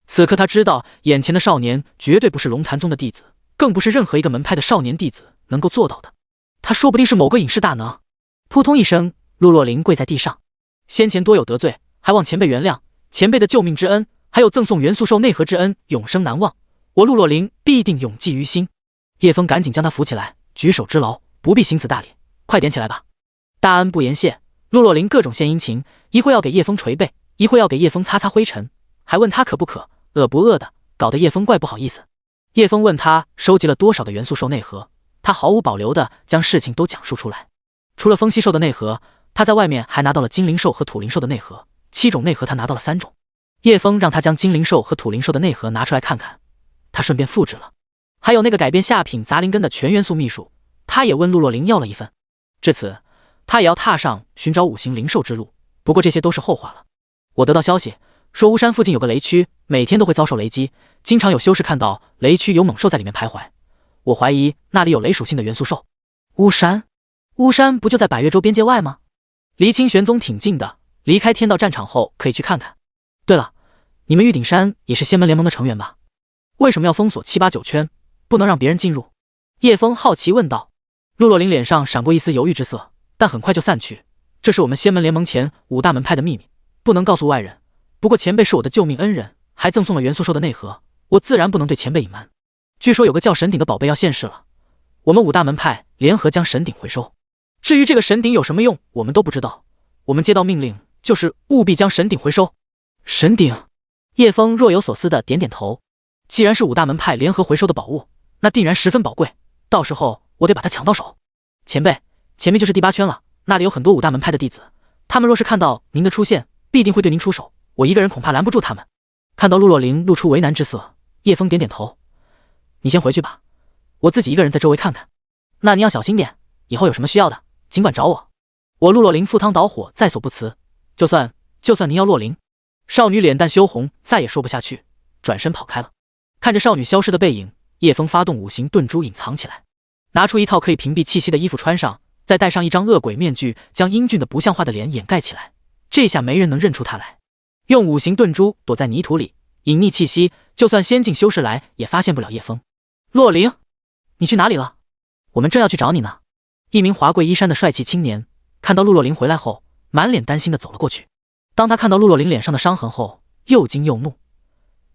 Speaker 1: 此刻他知道，眼前的少年绝对不是龙潭宗的弟子，更不是任何一个门派的少年弟子能够做到的。他说不定是某个隐世大能。扑通一声，陆若琳跪在地上，先前多有得罪，还望前辈原谅。前辈的救命之恩，还有赠送元素兽内核之恩，永生难忘。我陆若琳必定永记于心。叶枫赶紧将他扶起来，举手之劳，不必行此大礼，快点起来吧。大恩不言谢。陆若琳各种献殷勤，一会要给叶枫捶背，一会要给叶枫擦擦灰尘，还问他渴不渴，饿不饿的，搞得叶枫怪不好意思。叶枫问他收集了多少的元素兽内核，他毫无保留地将事情都讲述出来。除了风息兽的内核，他在外面还拿到了精灵兽和土灵兽的内核，7种内核他拿到了3种。叶枫让他将精灵兽和土灵兽的内核拿出来看看，他顺便复制了。还有那个改变下品杂灵根的全元素秘术，他也问陆若琳要了一份。至此，他也要踏上寻找五行灵兽之路。不过这些都是后话了。我得到消息，说巫山附近有个雷区，每天都会遭受雷击，经常有修士看到雷区有猛兽在里面徘徊。我怀疑那里有雷属性的元素兽。巫山不就在百越州边界外吗？离清玄宗挺近的，离开天道战场后可以去看看。对了，你们玉鼎山也是仙门联盟的成员吧？为什么要封锁7、8、9圈，不能让别人进入？叶枫好奇问道。陆若琳脸上闪过一丝犹豫之色，但很快就散去。这是我们仙门联盟前5大门派的秘密，不能告诉外人。不过前辈是我的救命恩人，还赠送了元素兽的内核，我自然不能对前辈隐瞒。据说有个叫神鼎的宝贝要现世了，我们5大门派联合将神鼎回收。至于这个神鼎有什么用，我们都不知道。我们接到命令，就是务必将神鼎回收。神鼎？叶枫若有所思的点点头。既然是5大门派联合回收的宝物，那定然十分宝贵，到时候我得把它抢到手。前辈，前面就是第8圈了，那里有很多5大门派的弟子，他们若是看到您的出现，必定会对您出手，我一个人恐怕拦不住他们。看到陆若琳露出为难之色，叶枫点点头：“你先回去吧，我自己一个人在周围看看。那你要小心点，以后有什么需要的，尽管找我。”我陆若琳赴汤蹈火，在所不辞。就算您要洛琳。少女脸蛋羞红，再也说不下去，转身跑开了。看着少女消失的背影，叶枫发动五行遁珠隐藏起来，拿出一套可以屏蔽气息的衣服穿上，再戴上一张恶鬼面具，将英俊的不像话的脸掩盖起来。这下没人能认出他来。用五行遁珠躲在泥土里，隐匿气息，就算仙境修士来也发现不了叶枫。洛琳，你去哪里了？我们正要去找你呢。一名华贵衣衫的帅气青年看到陆若琳回来后，满脸担心地走了过去。当他看到陆若琳脸上的伤痕后，又惊又怒：“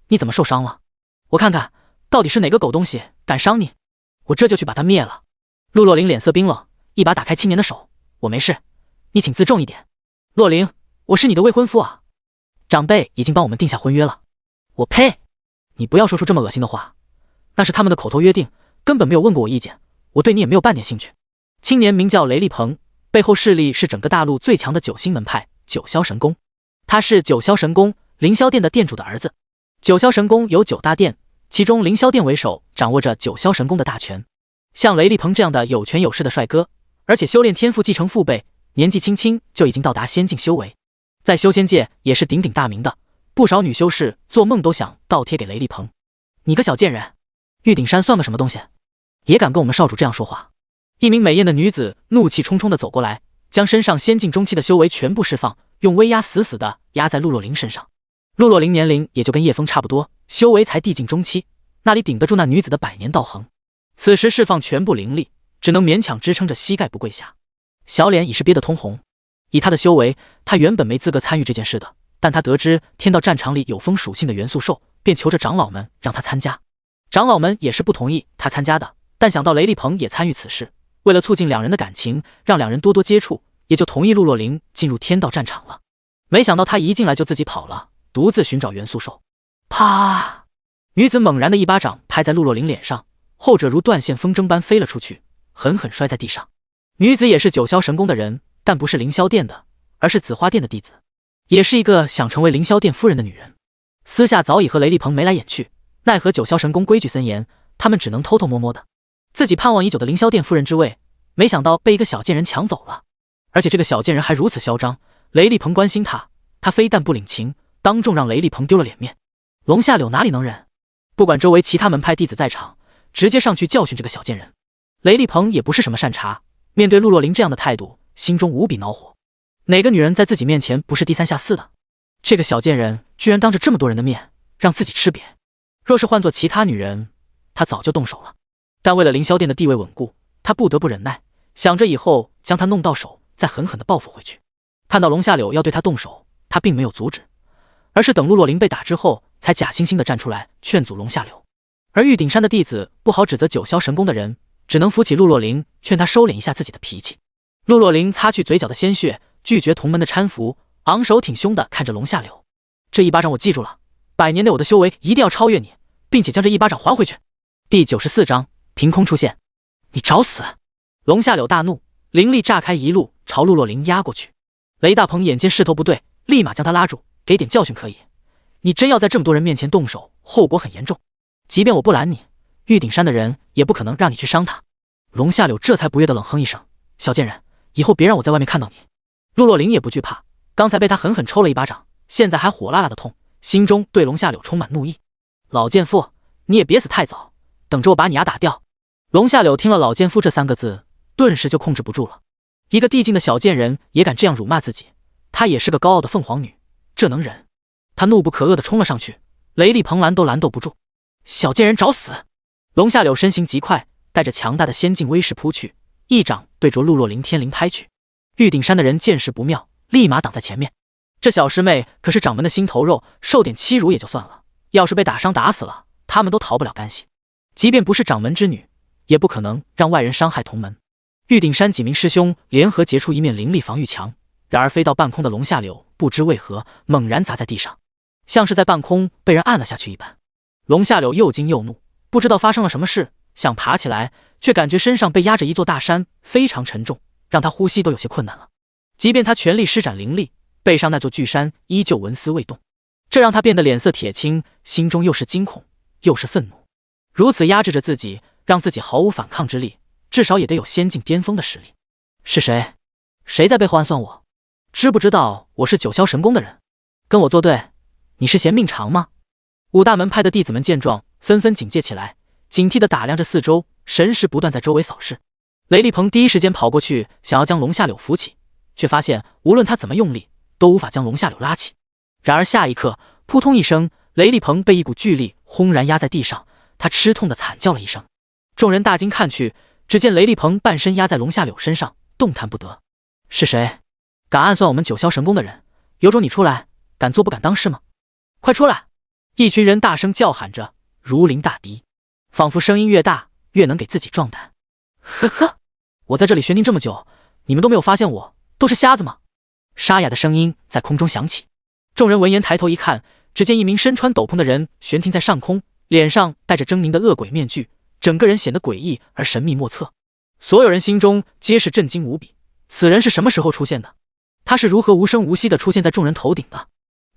Speaker 1: 你怎么受伤了？我看看，到底是哪个狗东西敢伤你，我这就去把他灭了。”陆若琳脸色冰冷，一把打开青年的手：“我没事，你请自重一点。若琳，我是你的未婚夫啊，长辈已经帮我们定下婚约了。”“我呸！你不要说出这么恶心的话，那是他们的口头约定，根本没有问过我意见，我对你也没有半点兴趣。”青年名叫雷厉鹏，背后势力是整个大陆最强的九星门派九霄神宫。他是九霄神宫凌霄殿的殿主的儿子。九霄神宫有9大殿，其中凌霄殿为首，掌握着九霄神宫的大权。像雷厉鹏这样的有权有势的帅哥，而且修炼天赋继承父辈，年纪轻轻就已经到达仙境修为，在修仙界也是鼎鼎大名的，不少女修士做梦都想倒贴给雷厉鹏。“你个小贱人，玉鼎山算个什么东西，也敢跟我们少主这样说话？”一名美艳的女子怒气冲冲地走过来，将身上仙境中期的修为全部释放，用威压死死地压在陆若琳身上。陆若琳年龄也就跟叶枫差不多，修为才地境中期，那里顶得住那女子的百年道行？此时释放全部灵力，只能勉强支撑着膝盖不跪下，小脸已是憋得通红。以他的修为，他原本没资格参与这件事的，但他得知天道战场里有风属性的元素兽，便求着长老们让他参加。长老们也是不同意他参加的，但想到雷厉鹏也参与此事，为了促进两人的感情，让两人多多接触，也就同意陆若琳进入天道战场了。没想到他一进来就自己跑了，独自寻找元素兽。啪！女子猛然的一巴掌拍在陆若琳脸上，后者如断线风筝般飞了出去，狠狠摔在地上。女子也是九霄神宫的人，但不是凌霄殿的，而是紫花殿的弟子，也是一个想成为凌霄殿夫人的女人。私下早已和雷厉鹏眉来眼去，奈何九霄神宫规矩森严，他们只能偷偷摸摸的。自己盼望已久的凌霄殿夫人之位，没想到被一个小贱人抢走了，而且这个小贱人还如此嚣张。雷厉鹏关心他，他非但不领情，当众让雷厉鹏丢了脸面。龙下柳哪里能忍？不管周围其他门派弟子在场，直接上去教训这个小贱人。雷厉鹏也不是什么善茬，面对陆若琳这样的态度，心中无比恼火。哪个女人在自己面前不是低三下四的？这个小贱人居然当着这么多人的面让自己吃瘪，若是换做其他女人，他早就动手了。但为了凌霄殿的地位稳固，他不得不忍耐，想着以后将他弄到手，再狠狠地报复回去。看到龙下柳要对他动手，他并没有阻止，而是等陆若琳被打之后，才假惺惺地站出来劝阻龙下柳。而玉鼎山的弟子不好指责九霄神宫的人，只能扶起陆若琳，劝他收敛一下自己的脾气。陆若琳擦去嘴角的鲜血，拒绝同门的搀扶，昂首挺胸地看着龙下柳：“这一巴掌我记住了，100年内我的修为一定要超越你，并且将这一巴掌还回去。”第94章凭空出现。你找死！龙下柳大怒，灵力炸开一路朝陆若琳压过去。雷大鹏眼见势头不对，立马将他拉住，给点教训可以，你真要在这么多人面前动手，后果很严重。即便我不拦你，玉鼎山的人也不可能让你去伤他。龙下柳这才不悦地冷哼一声：“小贱人，以后别让我在外面看到你。”陆若琳也不惧怕，刚才被他狠狠抽了一巴掌，现在还火辣辣的痛，心中对龙下柳充满怒意。老贱妇，你也别死太早，等着我把你牙打掉。龙下柳听了老贱妇这3个字，顿时就控制不住了。一个地境的小贱人也敢这样辱骂自己，她也是个高傲的凤凰女，这能忍？她怒不可遏地冲了上去，雷厉鹏拦都拦斗不住。小贱人找死！龙下柳身形极快，带着强大的仙境威势扑去，一掌对着陆若琳天灵拍去。玉鼎山的人见势不妙，立马挡在前面。这小师妹可是掌门的心头肉，受点欺辱也就算了，要是被打伤打死了，他们都逃不了干系。即便不是掌门之女，也不可能让外人伤害同门。玉鼎山几名师兄联合结出一面灵力防御墙，然而飞到半空的龙下柳不知为何猛然砸在地上，像是在半空被人按了下去一般。龙下柳又惊又怒，不知道发生了什么事，想爬起来，却感觉身上被压着一座大山，非常沉重，让他呼吸都有些困难了。即便他全力施展灵力，背上那座巨山依旧纹丝未动。这让他变得脸色铁青，心中又是惊恐又是愤怒。如此压制着自己，让自己毫无反抗之力，至少也得有仙境巅峰的实力。是谁？谁在背后暗算我？知不知道我是九霄神宫的人？跟我作对，你是嫌命长吗？五大门派的弟子们见状，纷纷警戒起来，警惕地打量着四周，神识不断在周围扫视。雷厉鹏第一时间跑过去，想要将龙下柳扶起，却发现无论他怎么用力，都无法将龙下柳拉起。然而下一刻，扑通一声，雷厉鹏被一股巨力轰然压在地上，他吃痛地惨叫了一声。众人大惊看去，只见雷厉鹏半身压在龙下柳身上，动弹不得。是谁？敢暗算我们九霄神宫的人？有种你出来，敢做不敢当是吗？快出来！一群人大声叫喊着，如临大敌，仿佛声音越大，越能给自己壮胆。呵呵，我在这里悬停这么久，你们都没有发现我，都是瞎子吗？沙哑的声音在空中响起。众人闻言抬头一看，只见一名身穿斗篷的人悬停在上空，脸上戴着狰狞的恶鬼面具，整个人显得诡异而神秘莫测。所有人心中皆是震惊无比，此人是什么时候出现的？他是如何无声无息地出现在众人头顶的？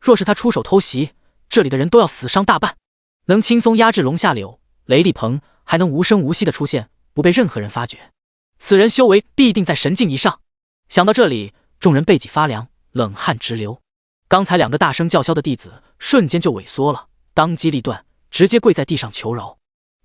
Speaker 1: 若是他出手偷袭，这里的人都要死伤大半。能轻松压制龙下柳，雷厉鹏还能无声无息地出现，不被任何人发觉，此人修为必定在神境以上。想到这里，众人背脊发凉，冷汗直流。刚才两个大声叫嚣的弟子瞬间就萎缩了，当机立断，直接跪在地上求饶。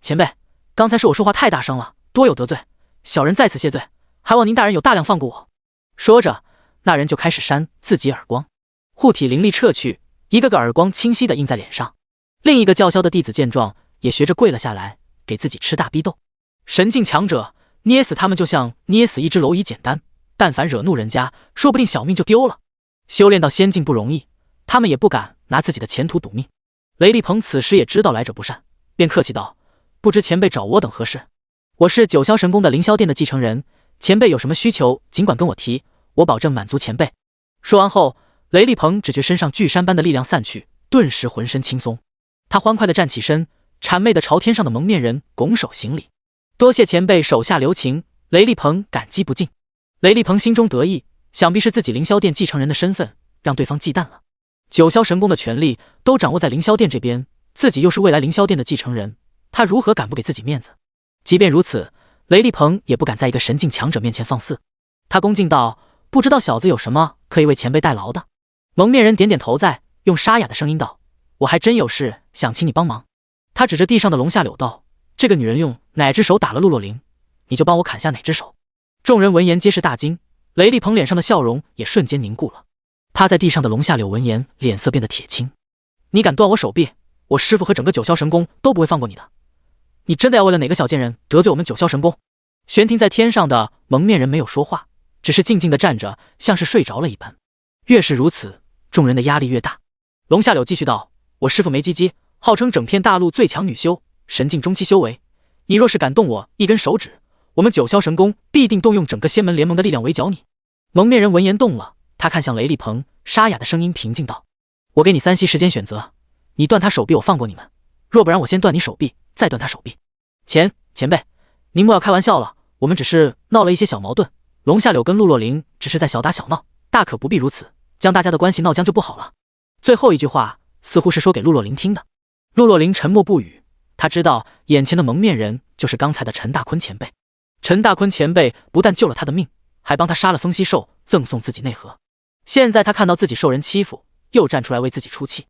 Speaker 1: 前辈，刚才是我说话太大声了，多有得罪，小人在此谢罪，还望您大人有大量放过我。说着，那人就开始扇自己耳光，护体灵力撤去，一个个耳光清晰地印在脸上。另一个叫嚣的弟子见状，也学着跪了下来，给自己吃大逼斗。神境强者捏死他们就像捏死一只蝼蚁简单，但凡惹怒人家，说不定小命就丢了。修炼到仙境不容易，他们也不敢拿自己的前途赌命。雷厉鹏此时也知道来者不善，便客气道：不知前辈找我等何事？我是九霄神宫的凌霄殿的继承人，前辈有什么需求尽管跟我提，我保证满足前辈。说完后，雷厉鹏只觉身上巨山般的力量散去，顿时浑身轻松。他欢快地站起身，谄媚地朝天上的蒙面人拱手行礼。多谢前辈手下留情，雷厉鹏感激不尽。雷厉鹏心中得意，想必是自己凌霄殿继承人的身份让对方忌惮了。九霄神宫的权力都掌握在凌霄殿这边，自己又是未来凌霄殿的继承人，他如何敢不给自己面子？即便如此，雷厉鹏也不敢在一个神境强者面前放肆。他恭敬道：不知道小子有什么可以为前辈代劳的？蒙面人点点头在，用沙哑的声音道：我还真有事想请你帮忙。他指着地上的龙下柳道：这个女人用哪只手打了陆若灵，你就帮我砍下哪只手。众人闻言皆是大惊，雷厉鹏脸上的笑容也瞬间凝固了。趴在地上的龙下柳闻言，脸色变得铁青。你敢断我手臂，我师父和整个九霄神宫都不会放过你的。你真的要为了哪个小贱人得罪我们九霄神宫？悬停在天上的蒙面人没有说话，只是静静地站着，像是睡着了一般。越是如此，众人的压力越大。龙下柳继续道：我师父梅唧唧号称整片大陆最强女修，神境中期修为，你若是敢动我一根手指，我们九霄神宫必定动用整个仙门联盟的力量围剿你。蒙面人闻言动了，他看向雷厉鹏，沙哑的声音平静道：我给你3息时间选择，你断他手臂我放过你们，若不然我先断你手臂，再断他手臂。前辈，您莫要开玩笑了，我们只是闹了一些小矛盾，龙下柳跟陆若灵只是在小打小闹，大可不必如此，将大家的关系闹僵就不好了。最后一句话似乎是说给陆若灵听的。陆若灵沉默不语，他知道眼前的蒙面人就是刚才的陈大坤前辈。陈大坤前辈不但救了他的命，还帮他杀了风息兽，赠送自己内核。现在他看到自己受人欺负，又站出来为自己出气。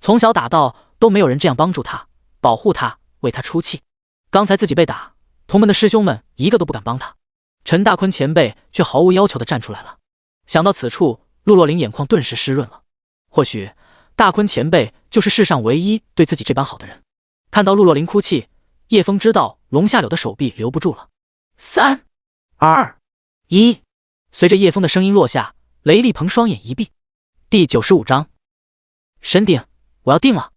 Speaker 1: 从小打到都没有人这样帮助他，保护他，为他出气。刚才自己被打，同门的师兄们一个都不敢帮他，陈大坤前辈却毫无要求地站出来了。想到此处，陆若灵眼眶顿时湿润了。或许大坤前辈就是世上唯一对自己这般好的人。看到陆若灵哭泣，叶枫知道龙下柳的手臂留不住了。3、2、1，随着叶枫的声音落下，雷厉鹏双眼一闭。第95章神鼎，我要定了。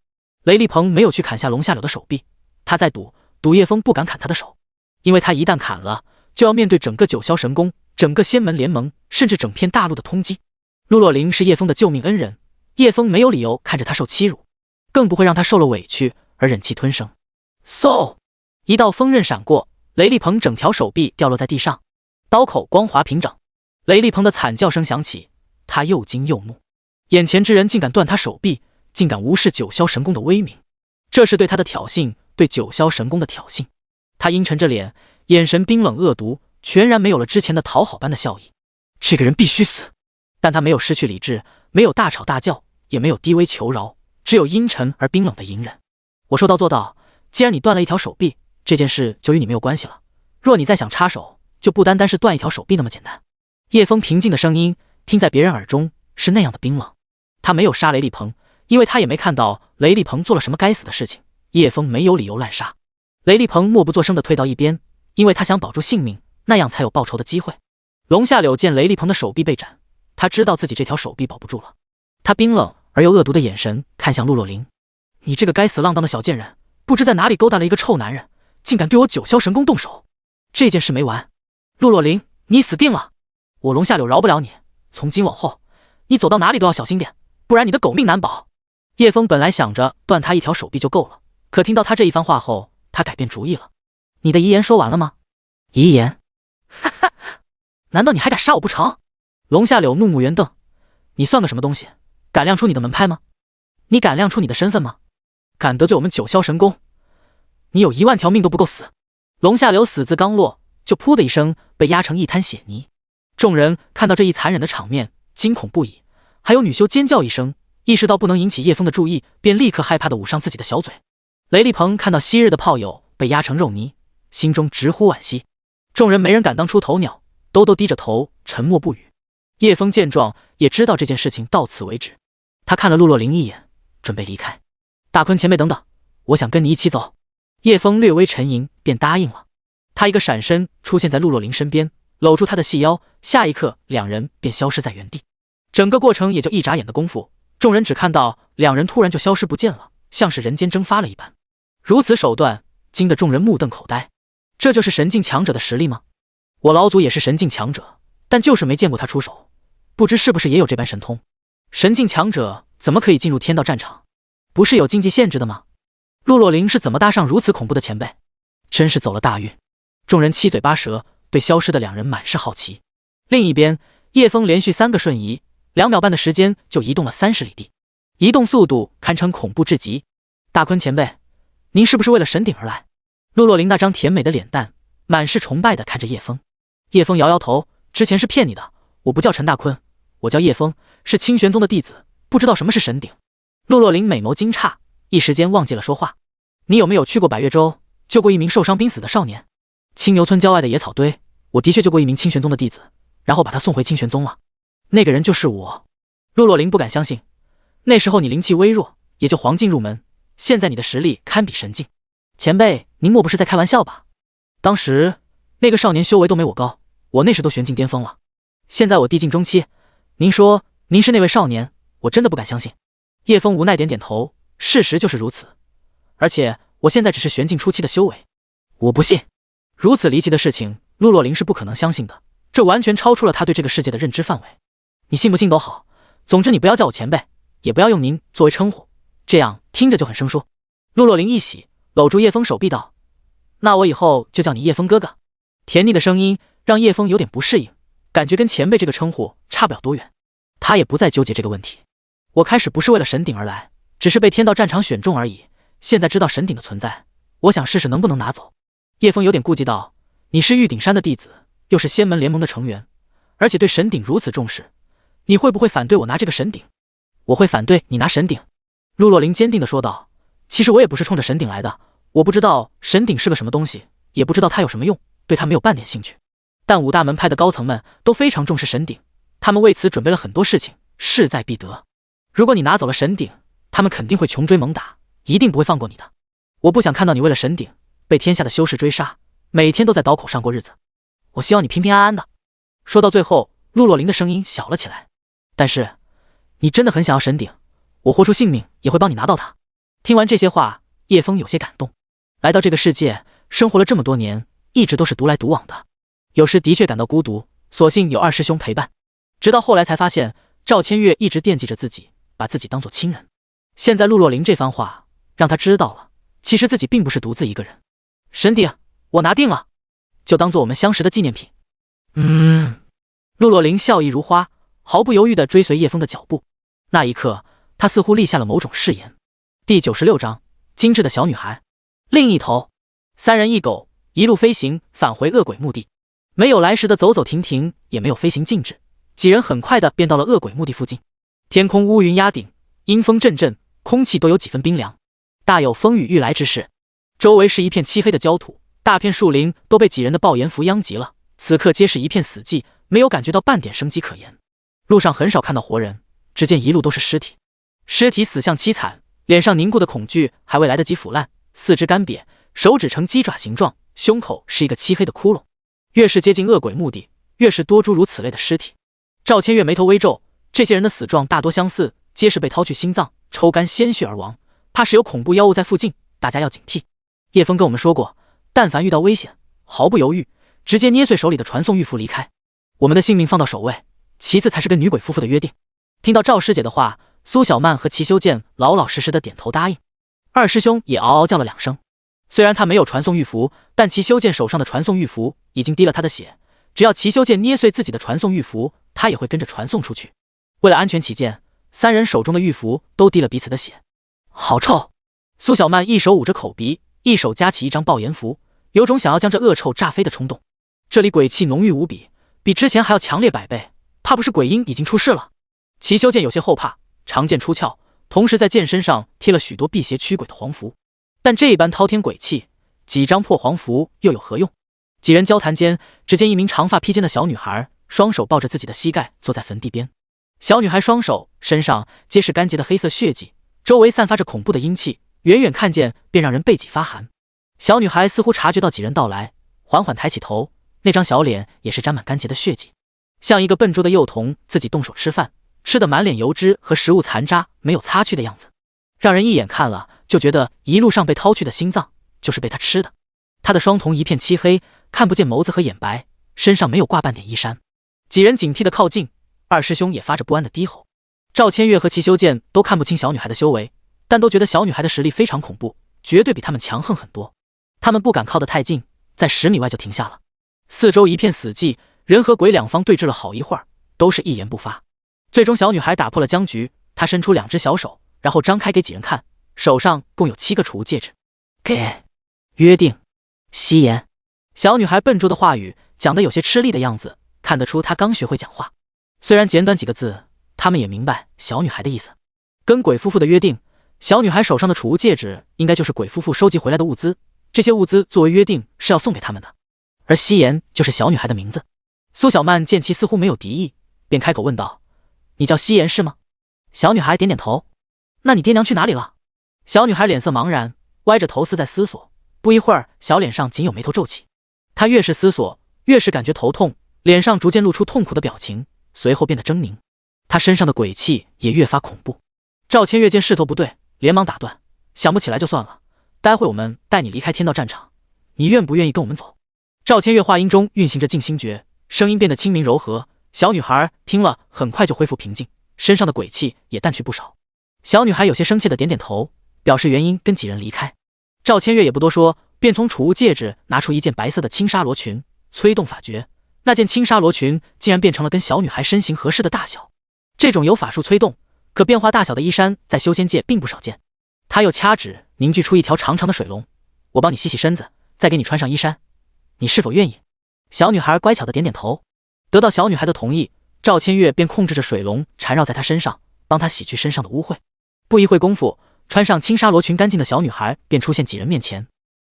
Speaker 1: 雷厉鹏没有去砍下龙下柳的手臂，他在赌叶枫不敢砍他的手，因为他一旦砍了，就要面对整个九霄神宫、整个仙门联盟，甚至整片大陆的通缉。陆若灵是叶枫的救命恩人，叶枫没有理由看着他受欺辱，更不会让他受了委屈而忍气吞声。嗖！一道锋刃闪过，雷厉鹏整条手臂掉落在地上，刀口光滑平整。雷厉鹏的惨叫声响起，他又惊又怒，眼前之人竟敢断他手臂，竟敢无视九霄神宫的威名，这是对他的挑衅，对九霄神宫的挑衅。他阴沉着脸，眼神冰冷恶毒，全然没有了之前的讨好般的笑意。这个人必须死！但他没有失去理智，没有大吵大叫，也没有低微求饶，只有阴沉而冰冷的隐忍。我说到做到，既然你断了一条手臂，这件事就与你没有关系了。若你再想插手，就不单单是断一条手臂那么简单。叶枫平静的声音听在别人耳中是那样的冰冷。他没有杀雷厉鹏，因为他也没看到雷厉鹏做了什么该死的事情。叶枫没有理由滥杀。雷厉鹏默不作声地退到一边，因为他想保住性命，那样才有报仇的机会。龙夏柳见雷厉鹏的手臂被斩，他知道自己这条手臂保不住了。他冰冷而又恶毒的眼神看向陆若琳：“你这个该死浪荡的小贱人，不知在哪里勾搭了一个臭男人，竟敢对我九霄神宫动手！这件事没完，陆若琳，你死定了！我龙夏柳饶不了你。从今往后，你走到哪里都要小心点，不然你的狗命难保。”叶枫本来想着断他一条手臂就够了，可听到他这一番话后，他改变主意了。“你的遗言说完了吗？”“遗言？哈哈，难道你还敢杀我不成？”龙夏柳怒目圆瞪：“你算个什么东西？敢亮出你的门派吗？你敢亮出你的身份吗？敢得罪我们九霄神宫，你有10000条命都不够死！”龙夏柳死字刚落，就噗的一声被压成一滩血泥。众人看到这一残忍的场面，惊恐不已，还有女修尖叫一声，意识到不能引起叶枫的注意，便立刻害怕地捂上自己的小嘴。雷厉鹏看到昔日的炮友被压成肉泥，心中直呼惋惜。众人没人敢当出头鸟，都低着头沉默不语。叶枫见状也知道这件事情到此为止，他看了陆若琳一眼，准备离开。“大坤前辈等等，我想跟你一起走。”叶枫略微沉吟，便答应了。他一个闪身出现在陆若琳身边，搂住她的细腰，下一刻两人便消失在原地。整个过程也就一眨眼的功夫，众人只看到两人突然就消失不见了，像是人间蒸发了一般。如此手段，惊得众人目瞪口呆。这就是神境强者的实力吗？我老祖也是神境强者，但就是没见过他出手，不知是不是也有这般神通。神境强者怎么可以进入天道战场？不是有竞技限制的吗？陆若琳是怎么搭上如此恐怖的前辈？真是走了大运。众人七嘴八舌，对消失的两人满是好奇。另一边，叶枫连续3个瞬移，2秒半的时间就移动了30里地，移动速度堪称恐怖至极。大坤前辈，您是不是为了神鼎而来？陆若琳那张甜美的脸蛋满是崇拜地看着叶枫。叶枫摇摇头，之前是骗你的，我不叫陈大坤，我叫叶枫，是清玄宗的弟子，不知道什么是神鼎。陆若琳美眸惊诧，一时间忘记了说话。你有没有去过百越州，救过一名受伤濒死的少年？青牛村郊外的野草堆，我的确救过一名清玄宗的弟子，然后把他送回清玄宗了。那个人就是我。陆若琳不敢相信，那时候你灵气微弱，也就黄境入门，现在你的实力堪比神境。前辈，您莫不是在开玩笑吧？当时那个少年修为都没我高，我那时都玄境巅峰了，现在我地境中期，您说您是那位少年，我真的不敢相信。叶枫无奈点点头，事实就是如此，而且我现在只是玄境初期的修为，我不信。如此离奇的事情，陆若琳是不可能相信的，这完全超出了他对这个世界的认知范围。你信不信都好，总之你不要叫我前辈，也不要用您作为称呼，这样听着就很生疏。陆若琳一喜，搂住叶枫手臂道：“那我以后就叫你叶枫哥哥。”甜腻的声音让叶枫有点不适应，感觉跟前辈这个称呼差不了多远。他也不再纠结这个问题。我开始不是为了神鼎而来，只是被天道战场选中而已，现在知道神鼎的存在，我想试试能不能拿走。叶枫有点顾忌道：“你是玉鼎山的弟子，又是仙门联盟的成员，而且对神鼎如此重视，你会不会反对我拿这个神鼎？”“我会反对你拿神鼎。”陆若琳坚定地说道。“其实我也不是冲着神鼎来的，我不知道神鼎是个什么东西，也不知道它有什么用，对它没有半点兴趣。但5大门派的高层们都非常重视神鼎，他们为此准备了很多事情，势在必得。如果你拿走了神鼎，他们肯定会穷追猛打，一定不会放过你的。我不想看到你为了神鼎被天下的修士追杀，每天都在刀口上过日子。我希望你平平安安的。”说到最后，陆若琳的声音小了起来。“但是，你真的很想要神鼎，我豁出性命也会帮你拿到它。”听完这些话，叶枫有些感动。来到这个世界，生活了这么多年，一直都是独来独往的，有时的确感到孤独，所幸有2师兄陪伴。直到后来才发现，赵千月一直惦记着自己，把自己当作亲人。现在陆若琳这番话让他知道了，其实自己并不是独自一个人。神鼎，我拿定了，就当做我们相识的纪念品。陆若琳笑意如花，毫不犹豫地追随叶枫的脚步。那一刻，他似乎立下了某种誓言。第96章，精致的小女孩。另一头，三人一狗一路飞行返回恶鬼墓地，没有来时的走走停停，也没有飞行静止，几人很快的便到了恶鬼墓地附近。天空乌云压顶，阴风阵阵，空气都有几分冰凉，大有风雨欲来之势。周围是一片漆黑的焦土，大片树林都被几人的爆炎符殃及了，此刻皆是一片死寂，没有感觉到半点生机可言。路上很少看到活人，只见一路都是尸体，尸体死相凄惨，脸上凝固的恐惧还未来得及腐烂，四肢干瘪，手指呈鸡爪形状，胸口是一个漆黑的窟窿。越是接近恶鬼墓地，越是多诸如此类的尸体。赵千月眉头微皱，这些人的死状大多相似，皆是被掏去心脏，抽干鲜血而亡，怕是有恐怖妖物在附近，大家要警惕。叶枫跟我们说过，但凡遇到危险，毫不犹豫，直接捏碎手里的传送玉符离开。我们的性命放到首位，其次才是跟女鬼夫妇的约定。听到赵师姐的话，苏小曼和齐修剑老老实实的点头答应。二师兄也嗷嗷叫了2声。虽然他没有传送玉符，但齐修剑手上的传送玉符已经滴了他的血，只要齐修剑捏碎自己的传送玉符，他也会跟着传送出去。为了安全起见，三人手中的玉符都滴了彼此的血。好臭！苏小曼一手捂着口鼻，一手夹起一张爆炎符，有种想要将这恶臭炸飞的冲动。这里鬼气浓郁无比，比之前还要强烈100倍，怕不是鬼婴已经出世了。齐修剑有些后怕，长剑出鞘，同时在剑身上贴了许多辟邪驱鬼的黄符。但这一般滔天鬼气，几张破黄符又有何用？几人交谈间，只见一名长发披肩的小女孩，双手抱着自己的膝盖，坐在坟地边。小女孩双手身上皆是干结的黑色血迹，周围散发着恐怖的阴气，远远看见便让人背脊发寒。小女孩似乎察觉到几人到来，缓缓抬起头，那张小脸也是沾满干结的血迹，像一个笨拙的幼童自己动手吃饭，吃得满脸油脂和食物残渣没有擦去的样子，让人一眼看了就觉得一路上被掏去的心脏就是被他吃的。他的双瞳一片漆黑，看不见眸子和眼白，身上没有挂半点衣衫。几人警惕的靠近，二师兄也发着不安的低吼。赵千月和齐修剑都看不清小女孩的修为，但都觉得小女孩的实力非常恐怖，绝对比他们强横很多。他们不敢靠得太近，在10米外就停下了。四周一片死寂，人和鬼两方对峙了好一会儿，都是一言不发。最终小女孩打破了僵局，她伸出2只小手，然后张开给几人看，手上共有7个储物戒指。给约定夕颜。小女孩笨拙的话语讲得有些吃力的样子，看得出她刚学会讲话。虽然简短几个字，他们也明白小女孩的意思。跟鬼夫妇的约定，小女孩手上的储物戒指应该就是鬼夫妇收集回来的物资，这些物资作为约定是要送给他们的。而夕颜就是小女孩的名字。苏小曼见其似乎没有敌意，便开口问道：你叫夕颜是吗？小女孩点点头。那你爹娘去哪里了？小女孩脸色茫然，歪着头似在思索，不一会儿小脸上仅有眉头皱起。她越是思索，越是感觉头痛，脸上逐渐露出痛苦的表情，随后变得狰狞。她身上的鬼气也越发恐怖。赵千月见势头不对，连忙打断：想不起来就算了，待会我们带你离开天道战场，你愿不愿意跟我们走？赵千月话音中运行着静心诀，声音变得清明柔和。小女孩听了很快就恢复平静，身上的鬼气也淡去不少。小女孩有些生气的点点头，表示原因跟几人离开。赵千月也不多说，便从储物戒指拿出一件白色的轻纱罗裙，催动法诀，那件轻纱罗裙竟然变成了跟小女孩身形合适的大小。这种有法术催动可变化大小的衣衫在修仙界并不少见。他又掐指凝聚出一条长长的水龙，我帮你洗洗身子，再给你穿上衣衫，你是否愿意？小女孩乖巧的点点头。得到小女孩的同意，赵千月便控制着水龙缠绕在她身上，帮她洗去身上的污秽。不一会功夫，穿上轻纱罗裙干净的小女孩便出现几人面前。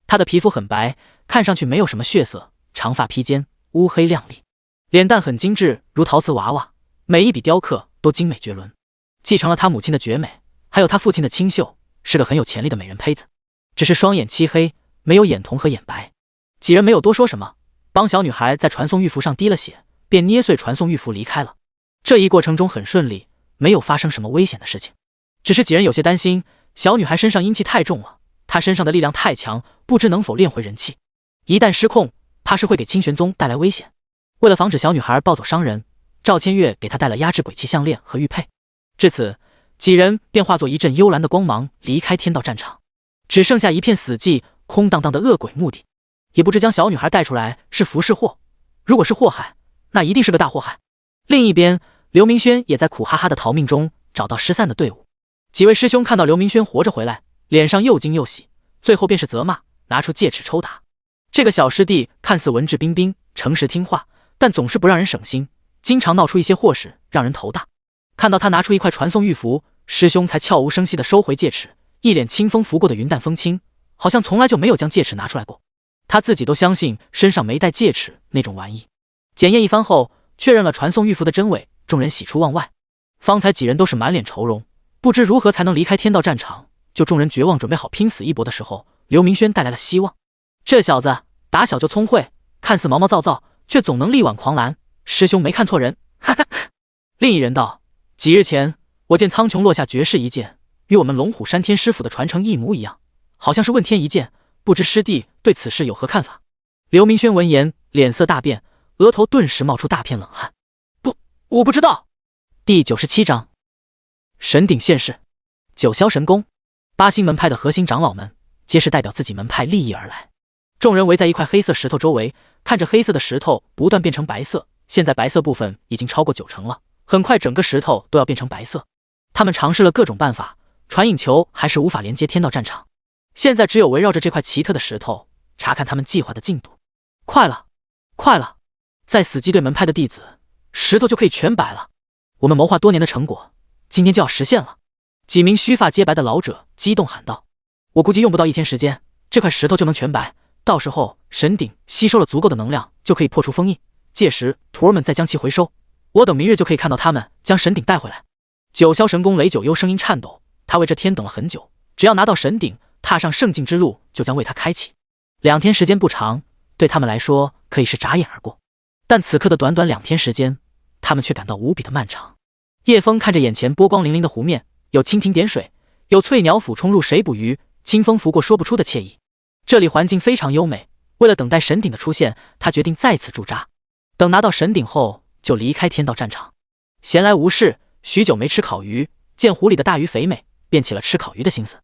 Speaker 1: 她的皮肤很白，看上去没有什么血色，长发披肩，乌黑亮丽，脸蛋很精致，如陶瓷娃娃，每一笔雕刻都精美绝伦，继承了她母亲的绝美，还有她父亲的清秀，是个很有潜力的美人胚子。只是双眼漆黑，没有眼瞳和眼白。几人没有多说什么，帮小女孩在传送玉符上滴了血，便捏碎传送玉符离开了。这一过程中很顺利，没有发生什么危险的事情。只是几人有些担心，小女孩身上阴气太重了，她身上的力量太强，不知能否练回人气。一旦失控，怕是会给清玄宗带来危险。为了防止小女孩抱走伤人，赵千月给她带了压制鬼气项链和玉佩。至此，几人便化作一阵幽蓝的光芒离开天道战场，只剩下一片死寂，空荡荡的恶鬼墓地。也不知将小女孩带出来是福是祸，如果是祸害，那一定是个大祸害。另一边，刘明轩也在苦哈哈的逃命中找到失散的队伍。几位师兄看到刘明轩活着回来，脸上又惊又喜，最后便是责骂，拿出戒尺抽打。这个小师弟看似文质彬彬、诚实听话，但总是不让人省心，经常闹出一些祸事，让人头大。看到他拿出一块传送玉符，师兄才悄无声息地收回戒尺，一脸清风拂过的云淡风轻，好像从来就没有将戒尺拿出来过。他自己都相信身上没带戒尺那种玩意。检验一番后，确认了传送玉符的真伪，众人喜出望外。方才几人都是满脸愁容，不知如何才能离开天道战场。就众人绝望准备好拼死一搏的时候，刘明轩带来了希望。这小子打小就聪慧，看似毛毛躁躁，却总能力挽狂澜，师兄没看错人，哈哈。另一人道：几日前我见苍穹落下绝世一剑，与我们龙虎山天师府的传承一模一样，好像是问天一剑，不知师弟对此事有何看法？刘明轩闻言脸色大变，额头顿时冒出大片冷汗。我不知道。第97章神鼎现世。九霄神宫，八星门派的核心长老们皆是代表自己门派利益而来。众人围在一块黑色石头周围，看着黑色的石头不断变成白色，现在白色部分已经超过90%了，很快整个石头都要变成白色。他们尝试了各种办法，传引球还是无法连接天道战场，现在只有围绕着这块奇特的石头，查看他们计划的进度。快了，快了！再死击对门派的弟子，石头就可以全白了。我们谋划多年的成果，今天就要实现了。几名须发皆白的老者激动喊道：我估计用不到1天时间，这块石头就能全白，到时候神鼎吸收了足够的能量，就可以破除封印，届时徒儿们再将其回收，我等明日就可以看到他们将神鼎带回来。九霄神宫雷九幽声音颤抖，他为这天等了很久，只要拿到神鼎，踏上圣境之路就将为他开启。2天时间不长，对他们来说可以是眨眼而过，但此刻的短短2天时间，他们却感到无比的漫长。叶枫看着眼前波光粼粼的湖面，有蜻蜓点水，有翠鸟俯冲入水捕鱼，清风拂过说不出的惬意。这里环境非常优美，为了等待神鼎的出现，他决定在此驻扎。等拿到神鼎后，就离开天道战场。闲来无事，许久没吃烤鱼，见湖里的大鱼肥美，便起了吃烤鱼的心思。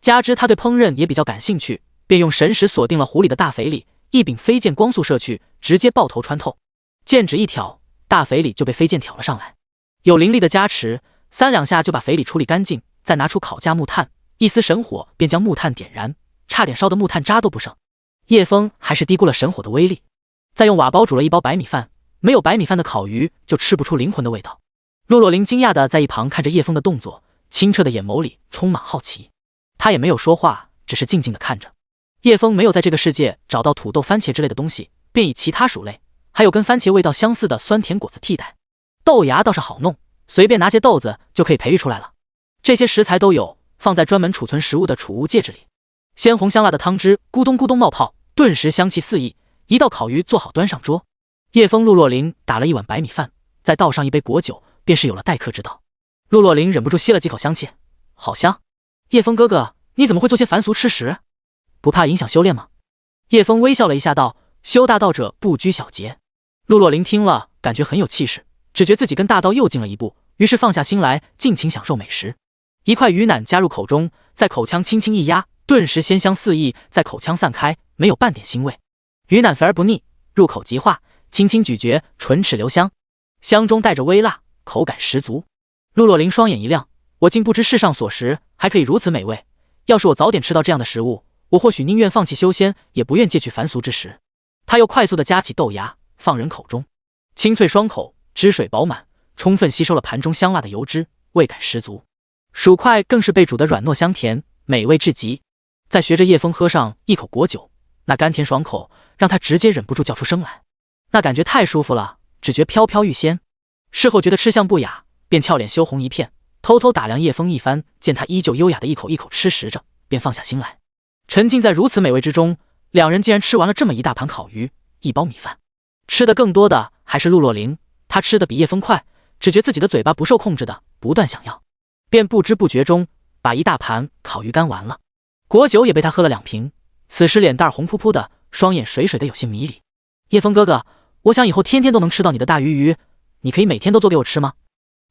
Speaker 1: 加之他对烹饪也比较感兴趣，便用神识锁定了湖里的大肥里，一柄飞剑光速射去，直接爆头穿透。剑指一挑，大肥里就被飞剑挑了上来。有灵力的加持，3两下就把肥里处理干净，再拿出烤架木炭，一丝神火便将木炭点燃，差点烧得木炭渣都不剩。叶枫还是低估了神火的威力，再用瓦煲煮了1包白米饭，没有白米饭的烤鱼就吃不出灵魂的味道。陆若琳惊讶地在一旁看着叶枫的动作，清澈的眼眸里充满好奇。他也没有说话，只是静静地看着。叶枫没有在这个世界找到土豆、番茄之类的东西，便以其他薯类，还有跟番茄味道相似的酸甜果子替代。豆芽倒是好弄，随便拿些豆子就可以培育出来了。这些食材都有，放在专门储存食物的储物戒指里。鲜红香辣的汤汁咕咚咕咚冒泡，顿时香气四溢。一道烤鱼做好端上桌，叶枫、陆若琳打了1碗白米饭，再倒上1杯果酒，便是有了待客之道。陆若琳忍不住吸了几口香气，好香。叶枫哥哥，你怎么会做些凡俗吃食？不怕影响修炼吗？叶枫微笑了一下道：修大道者不拘小节。陆若琳听了感觉很有气势，只觉自己跟大道又近了一步，于是放下心来，尽情享受美食。一块鱼腩加入口中，在口腔轻轻一压，顿时鲜香四溢，在口腔散开，没有半点腥味。鱼腩肥而不腻，入口即化，轻轻咀嚼，唇齿留香，香中带着微辣，口感十足。陆若琳双眼一亮，我竟不知世上所食还可以如此美味，要是我早点吃到这样的食物，我或许宁愿放弃修仙，也不愿戒去凡俗之食。他又快速地夹起豆芽，放人口中，清脆爽口，汁水饱满，充分吸收了盘中香辣的油脂，味感十足。薯块更是被煮得软糯香甜，美味至极。再学着叶枫喝上一口果酒，那甘甜爽口让他直接忍不住叫出声来，那感觉太舒服了，只觉飘飘欲仙。事后觉得吃相不雅，便俏脸羞红一片，偷偷打量叶枫一番，见他依旧优雅的一口一口吃食着，便放下心来。沉浸在如此美味之中，两人竟然吃完了这么一大盘烤鱼，1包米饭。吃的更多的还是陆若琳，她吃的比叶枫快，只觉自己的嘴巴不受控制的不断想要，便不知不觉中把一大盘烤鱼干完了。果酒也被他喝了2瓶，此时脸蛋红扑扑的，双眼水水的有些迷离。叶枫哥哥，我想以后天天都能吃到你的大鱼，你可以每天都做给我吃吗？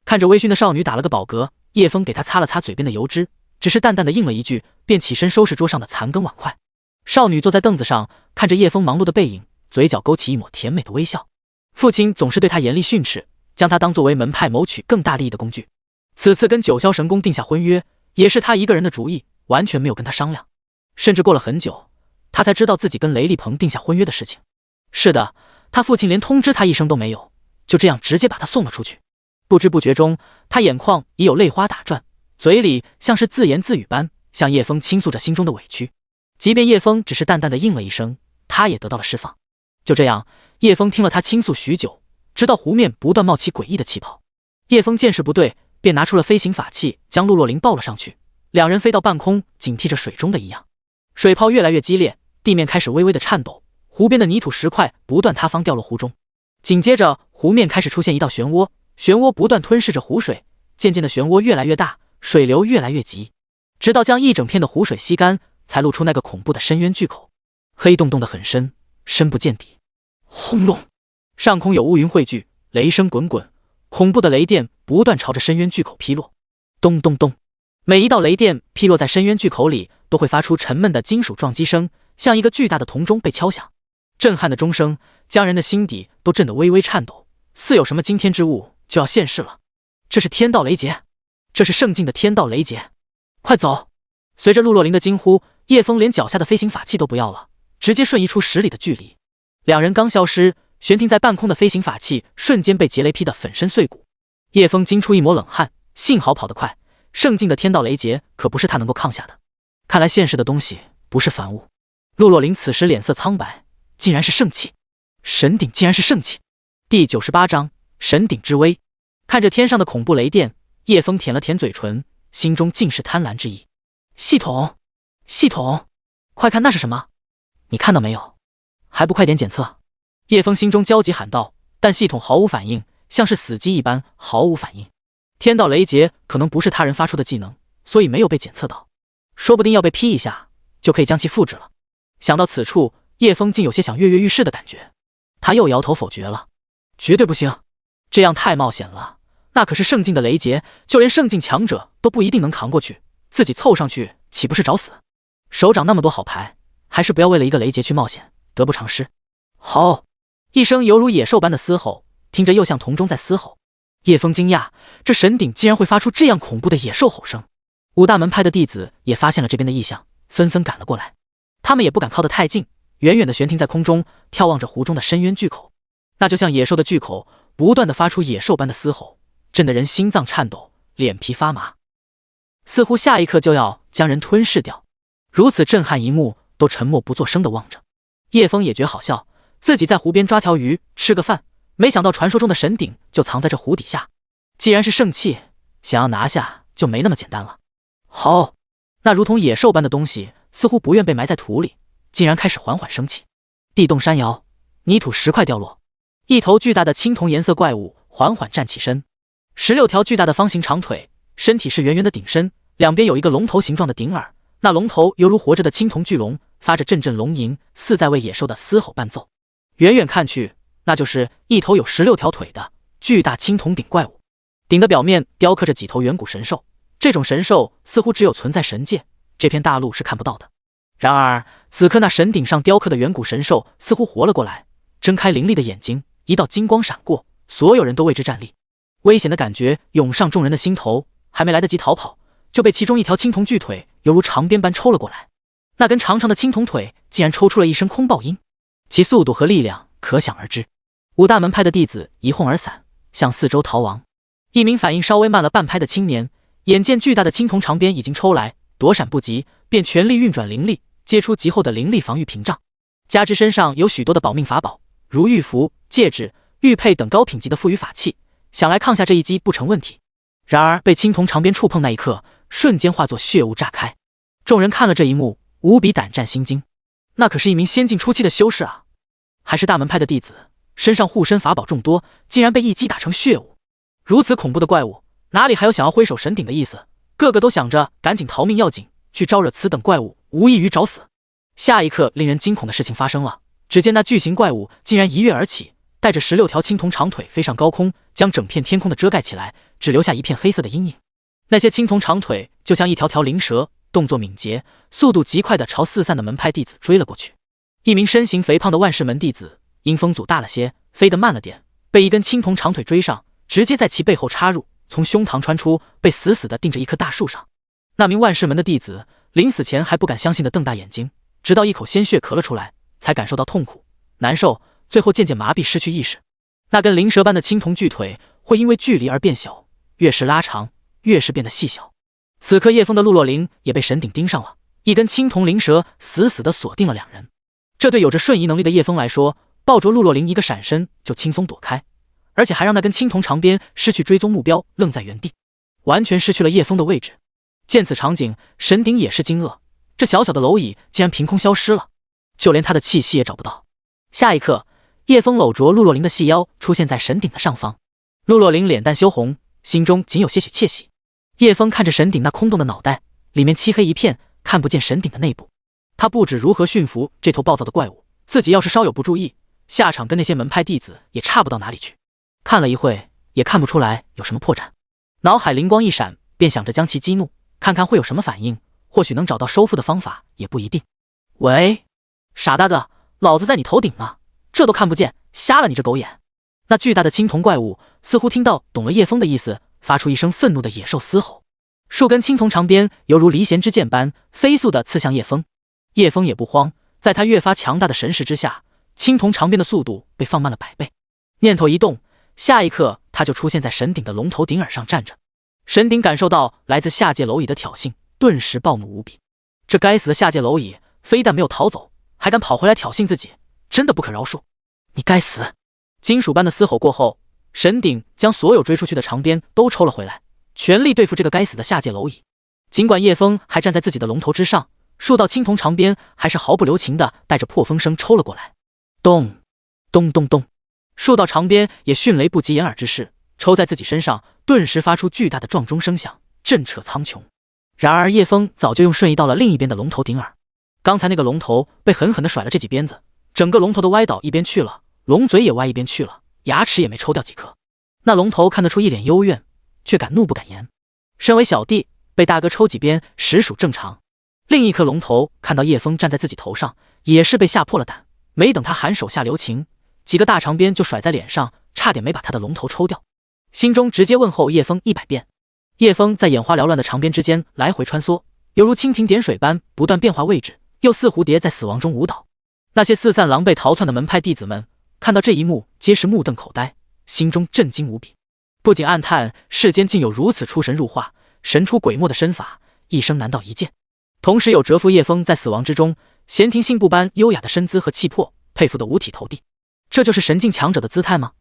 Speaker 1: 看着微醺的少女打了个饱嗝，叶枫给她擦了擦嘴边的油脂，只是淡淡的应了一句，便起身收拾桌上的残羹碗筷。少女坐在凳子上，看着叶枫忙碌的背影，嘴角勾起一抹甜美的微笑。父亲总是对她严厉训斥，将她当作为门派谋取更大利益的工具。此次跟九霄神宫定下婚约，也是他一个人的主意，完全没有跟他商量。甚至过了很久，他才知道自己跟雷厉鹏定下婚约的事情。是的，他父亲连通知他一声都没有，就这样直接把他送了出去。不知不觉中，他眼眶已有泪花打转，嘴里像是自言自语般向叶枫倾诉着心中的委屈。即便叶枫只是淡淡的应了一声，他也得到了释放。就这样，叶枫听了他倾诉许久，直到湖面不断冒起诡异的气泡。叶枫见势不对，便拿出了飞行法器，将陆若琳抱了上去。两人飞到半空，警惕着水中的异样。水泡越来越激烈，地面开始微微的颤抖，湖边的泥土石块不断塌方掉落湖中。紧接着，湖面开始出现一道漩涡，漩涡不断吞噬着湖水，渐渐的漩涡越来越大，水流越来越急，直到将一整片的湖水吸干，才露出那个恐怖的深渊巨口，黑洞洞的很深，深不见底。轰隆！上空有乌云汇聚，雷声滚滚，恐怖的雷电不断朝着深渊巨口劈落。咚咚咚，每一道雷电劈落在深渊巨口里，都会发出沉闷的金属撞击声，像一个巨大的铜钟被敲响。震撼的钟声将人的心底都震得微微颤抖，似有什么惊天之物就要现世了。这是天道雷劫，这是圣境的天道雷劫！快走！随着陆若琳的惊呼，叶枫连脚下的飞行法器都不要了，直接瞬移出10里的距离。两人刚消失，悬停在半空的飞行法器瞬间被劫雷劈得粉身碎骨。叶枫惊出一抹冷汗，幸好跑得快，圣境的天道雷劫可不是他能够抗下的。看来现实的东西不是凡物。陆若琳此时脸色苍白，竟然是圣器，神鼎竟然是圣器。第98章神鼎之威。看着天上的恐怖雷电，叶枫舔了舔嘴唇，心中尽是贪婪之意。系统，系统，快看那是什么？你看到没有？还不快点检测！叶枫心中焦急喊道，但系统毫无反应，像是死机一般毫无反应。天道雷劫可能不是他人发出的技能，所以没有被检测到，说不定要被劈一下就可以将其复制了。想到此处，叶枫竟有些想跃跃欲试的感觉。他又摇头否决了，绝对不行，这样太冒险了。那可是圣境的雷劫，就连圣境强者都不一定能扛过去，自己凑上去岂不是找死？手掌那么多好牌，还是不要为了一个雷劫去冒险，得不偿失。吼！一声犹如野兽般的嘶吼，听着又像铜钟在嘶吼。叶枫惊讶，这神鼎竟然会发出这样恐怖的野兽吼声。五大门派的弟子也发现了这边的异象，纷纷赶了过来。他们也不敢靠得太近，远远的悬停在空中，眺望着湖中的深渊巨口。那就像野兽的巨口，不断的发出野兽般的嘶吼，震得人心脏颤抖，脸皮发麻，似乎下一刻就要将人吞噬掉。如此震撼一幕，都沉默不作声的望着。叶枫也觉好笑，自己在湖边抓条鱼吃个饭，没想到传说中的神鼎就藏在这湖底下。既然是圣器，想要拿下就没那么简单了。好，那如同野兽般的东西似乎不愿被埋在土里，竟然开始缓缓升起。地动山摇，泥土石块掉落，一头巨大的青铜颜色怪物缓缓站起身，16条巨大的方形长腿，身体是圆圆的顶身，两边有一个龙头形状的顶耳，那龙头犹如活着的青铜巨龙，发着阵阵龙吟，似在为野兽的嘶吼伴奏。远远看去，那就是一头有16条腿的巨大青铜鼎怪物。鼎的表面雕刻着几头远古神兽，这种神兽似乎只有存在神界，这片大陆是看不到的。然而此刻那神鼎上雕刻的远古神兽似乎活了过来，睁开凌厉的眼睛，一道金光闪过，所有人都为之站立。危险的感觉涌上众人的心头，还没来得及逃跑，就被其中一条青铜巨腿犹如长鞭般抽了过来。那根长长的青铜腿竟然抽出了一声空爆音，其速度和力量可想而知。五大门派的弟子一哄而散，向四周逃亡。一名反应稍微慢了半拍的青年，眼见巨大的青铜长鞭已经抽来，躲闪不及，便全力运转灵力，接出极厚的灵力防御屏障。加之身上有许多的保命法宝，如玉符、戒指、玉佩等高品级的赋予法器，想来抗下这一击不成问题。然而被青铜长鞭触碰那一刻，瞬间化作血雾炸开。众人看了这一幕，无比胆战心惊。那可是一名仙境初期的修士啊，还是大门派的弟子，身上护身法宝众多，竟然被一击打成血雾。如此恐怖的怪物，哪里还有想要挥手神鼎的意思？个个都想着赶紧逃命要紧，去招惹此等怪物，无异于找死。下一刻，令人惊恐的事情发生了。只见那巨型怪物竟然一跃而起，带着16条青铜长腿飞上高空，将整片天空的遮盖起来，只留下一片黑色的阴影。那些青铜长腿就像一条条灵蛇，动作敏捷，速度极快地朝四散的门派弟子追了过去。一名身形肥胖的万世门弟子因风阻大了些，飞得慢了点，被一根青铜长腿追上，直接在其背后插入，从胸膛穿出，被死死地钉着一棵大树上。那名万世门的弟子临死前还不敢相信的瞪大眼睛，直到一口鲜血咳了出来，才感受到痛苦、难受，最后渐渐麻痹失去意识。那根灵蛇般的青铜巨腿会因为距离而变小，越是拉长，越是变得细小。此刻叶枫的陆若灵也被神鼎盯上了，一根青铜灵蛇死死地锁定了两人。这对有着瞬移能力的叶枫来说，抱着陆若灵一个闪身就轻松躲开，而且还让那根青铜长鞭失去追踪目标，愣在原地，完全失去了叶枫的位置。见此场景，神鼎也是惊愕，这小小的蝼蚁竟然凭空消失了，就连他的气息也找不到。下一刻，叶枫搂着陆若灵的细腰出现在神鼎的上方，陆若灵脸蛋羞红，心中仅有些许窃喜。叶枫看着神鼎那空洞的脑袋，里面漆黑一片，看不见神鼎的内部。他不知如何驯服这头暴躁的怪物，自己要是稍有不注意，下场跟那些门派弟子也差不到哪里去。看了一会，也看不出来有什么破绽，脑海灵光一闪，便想着将其激怒，看看会有什么反应，或许能找到收复的方法，也不一定。喂，傻大个，老子在你头顶呢，这都看不见，瞎了你这狗眼！那巨大的青铜怪物似乎听到懂了叶枫的意思，发出一声愤怒的野兽嘶吼，数根青铜长鞭犹如离弦之箭般飞速地刺向叶枫。叶枫也不慌，在他越发强大的神识之下，青铜长鞭的速度被放慢了100倍。念头一动，下一刻他就出现在神鼎的龙头顶耳上站着。神鼎感受到来自下界蝼蚁的挑衅，顿时暴怒无比。这该死的下界蝼蚁非但没有逃走，还敢跑回来挑衅自己，真的不可饶恕！你该死！金属般的嘶吼过后，神鼎将所有追出去的长鞭都抽了回来，全力对付这个该死的下界蝼蚁。尽管叶枫还站在自己的龙头之上，数道青铜长鞭还是毫不留情地带着破风声抽了过来。咚咚咚咚，数道长鞭也迅雷不及掩耳之势抽在自己身上，顿时发出巨大的撞钟声响，震彻苍穹。然而叶枫早就用瞬移到了另一边的龙头顶耳，刚才那个龙头被狠狠地甩了这几鞭子，整个龙头都歪倒一边去了，龙嘴也歪一边去了，牙齿也没抽掉几颗。那龙头看得出一脸幽怨，却敢怒不敢言。身为小弟，被大哥抽几鞭实属正常。另一颗龙头看到叶枫站在自己头上，也是被吓破了胆，没等他喊手下留情，几个大长鞭就甩在脸上，差点没把他的龙头抽掉。心中直接问候叶枫100遍。叶枫在眼花缭乱的长鞭之间来回穿梭，犹如蜻蜓点水般不断变化位置，又似蝴蝶在死亡中舞蹈。那些四散狼狈逃窜的门派弟子们看到这一幕，皆是目瞪口呆，心中震惊无比，不仅暗叹世间竟有如此出神入化、神出鬼没的身法，一生难到一见。同时有折服叶枫在死亡之中闲庭信步般优雅的身姿和气魄，佩服得五体投地。这就是神境强者的姿态吗？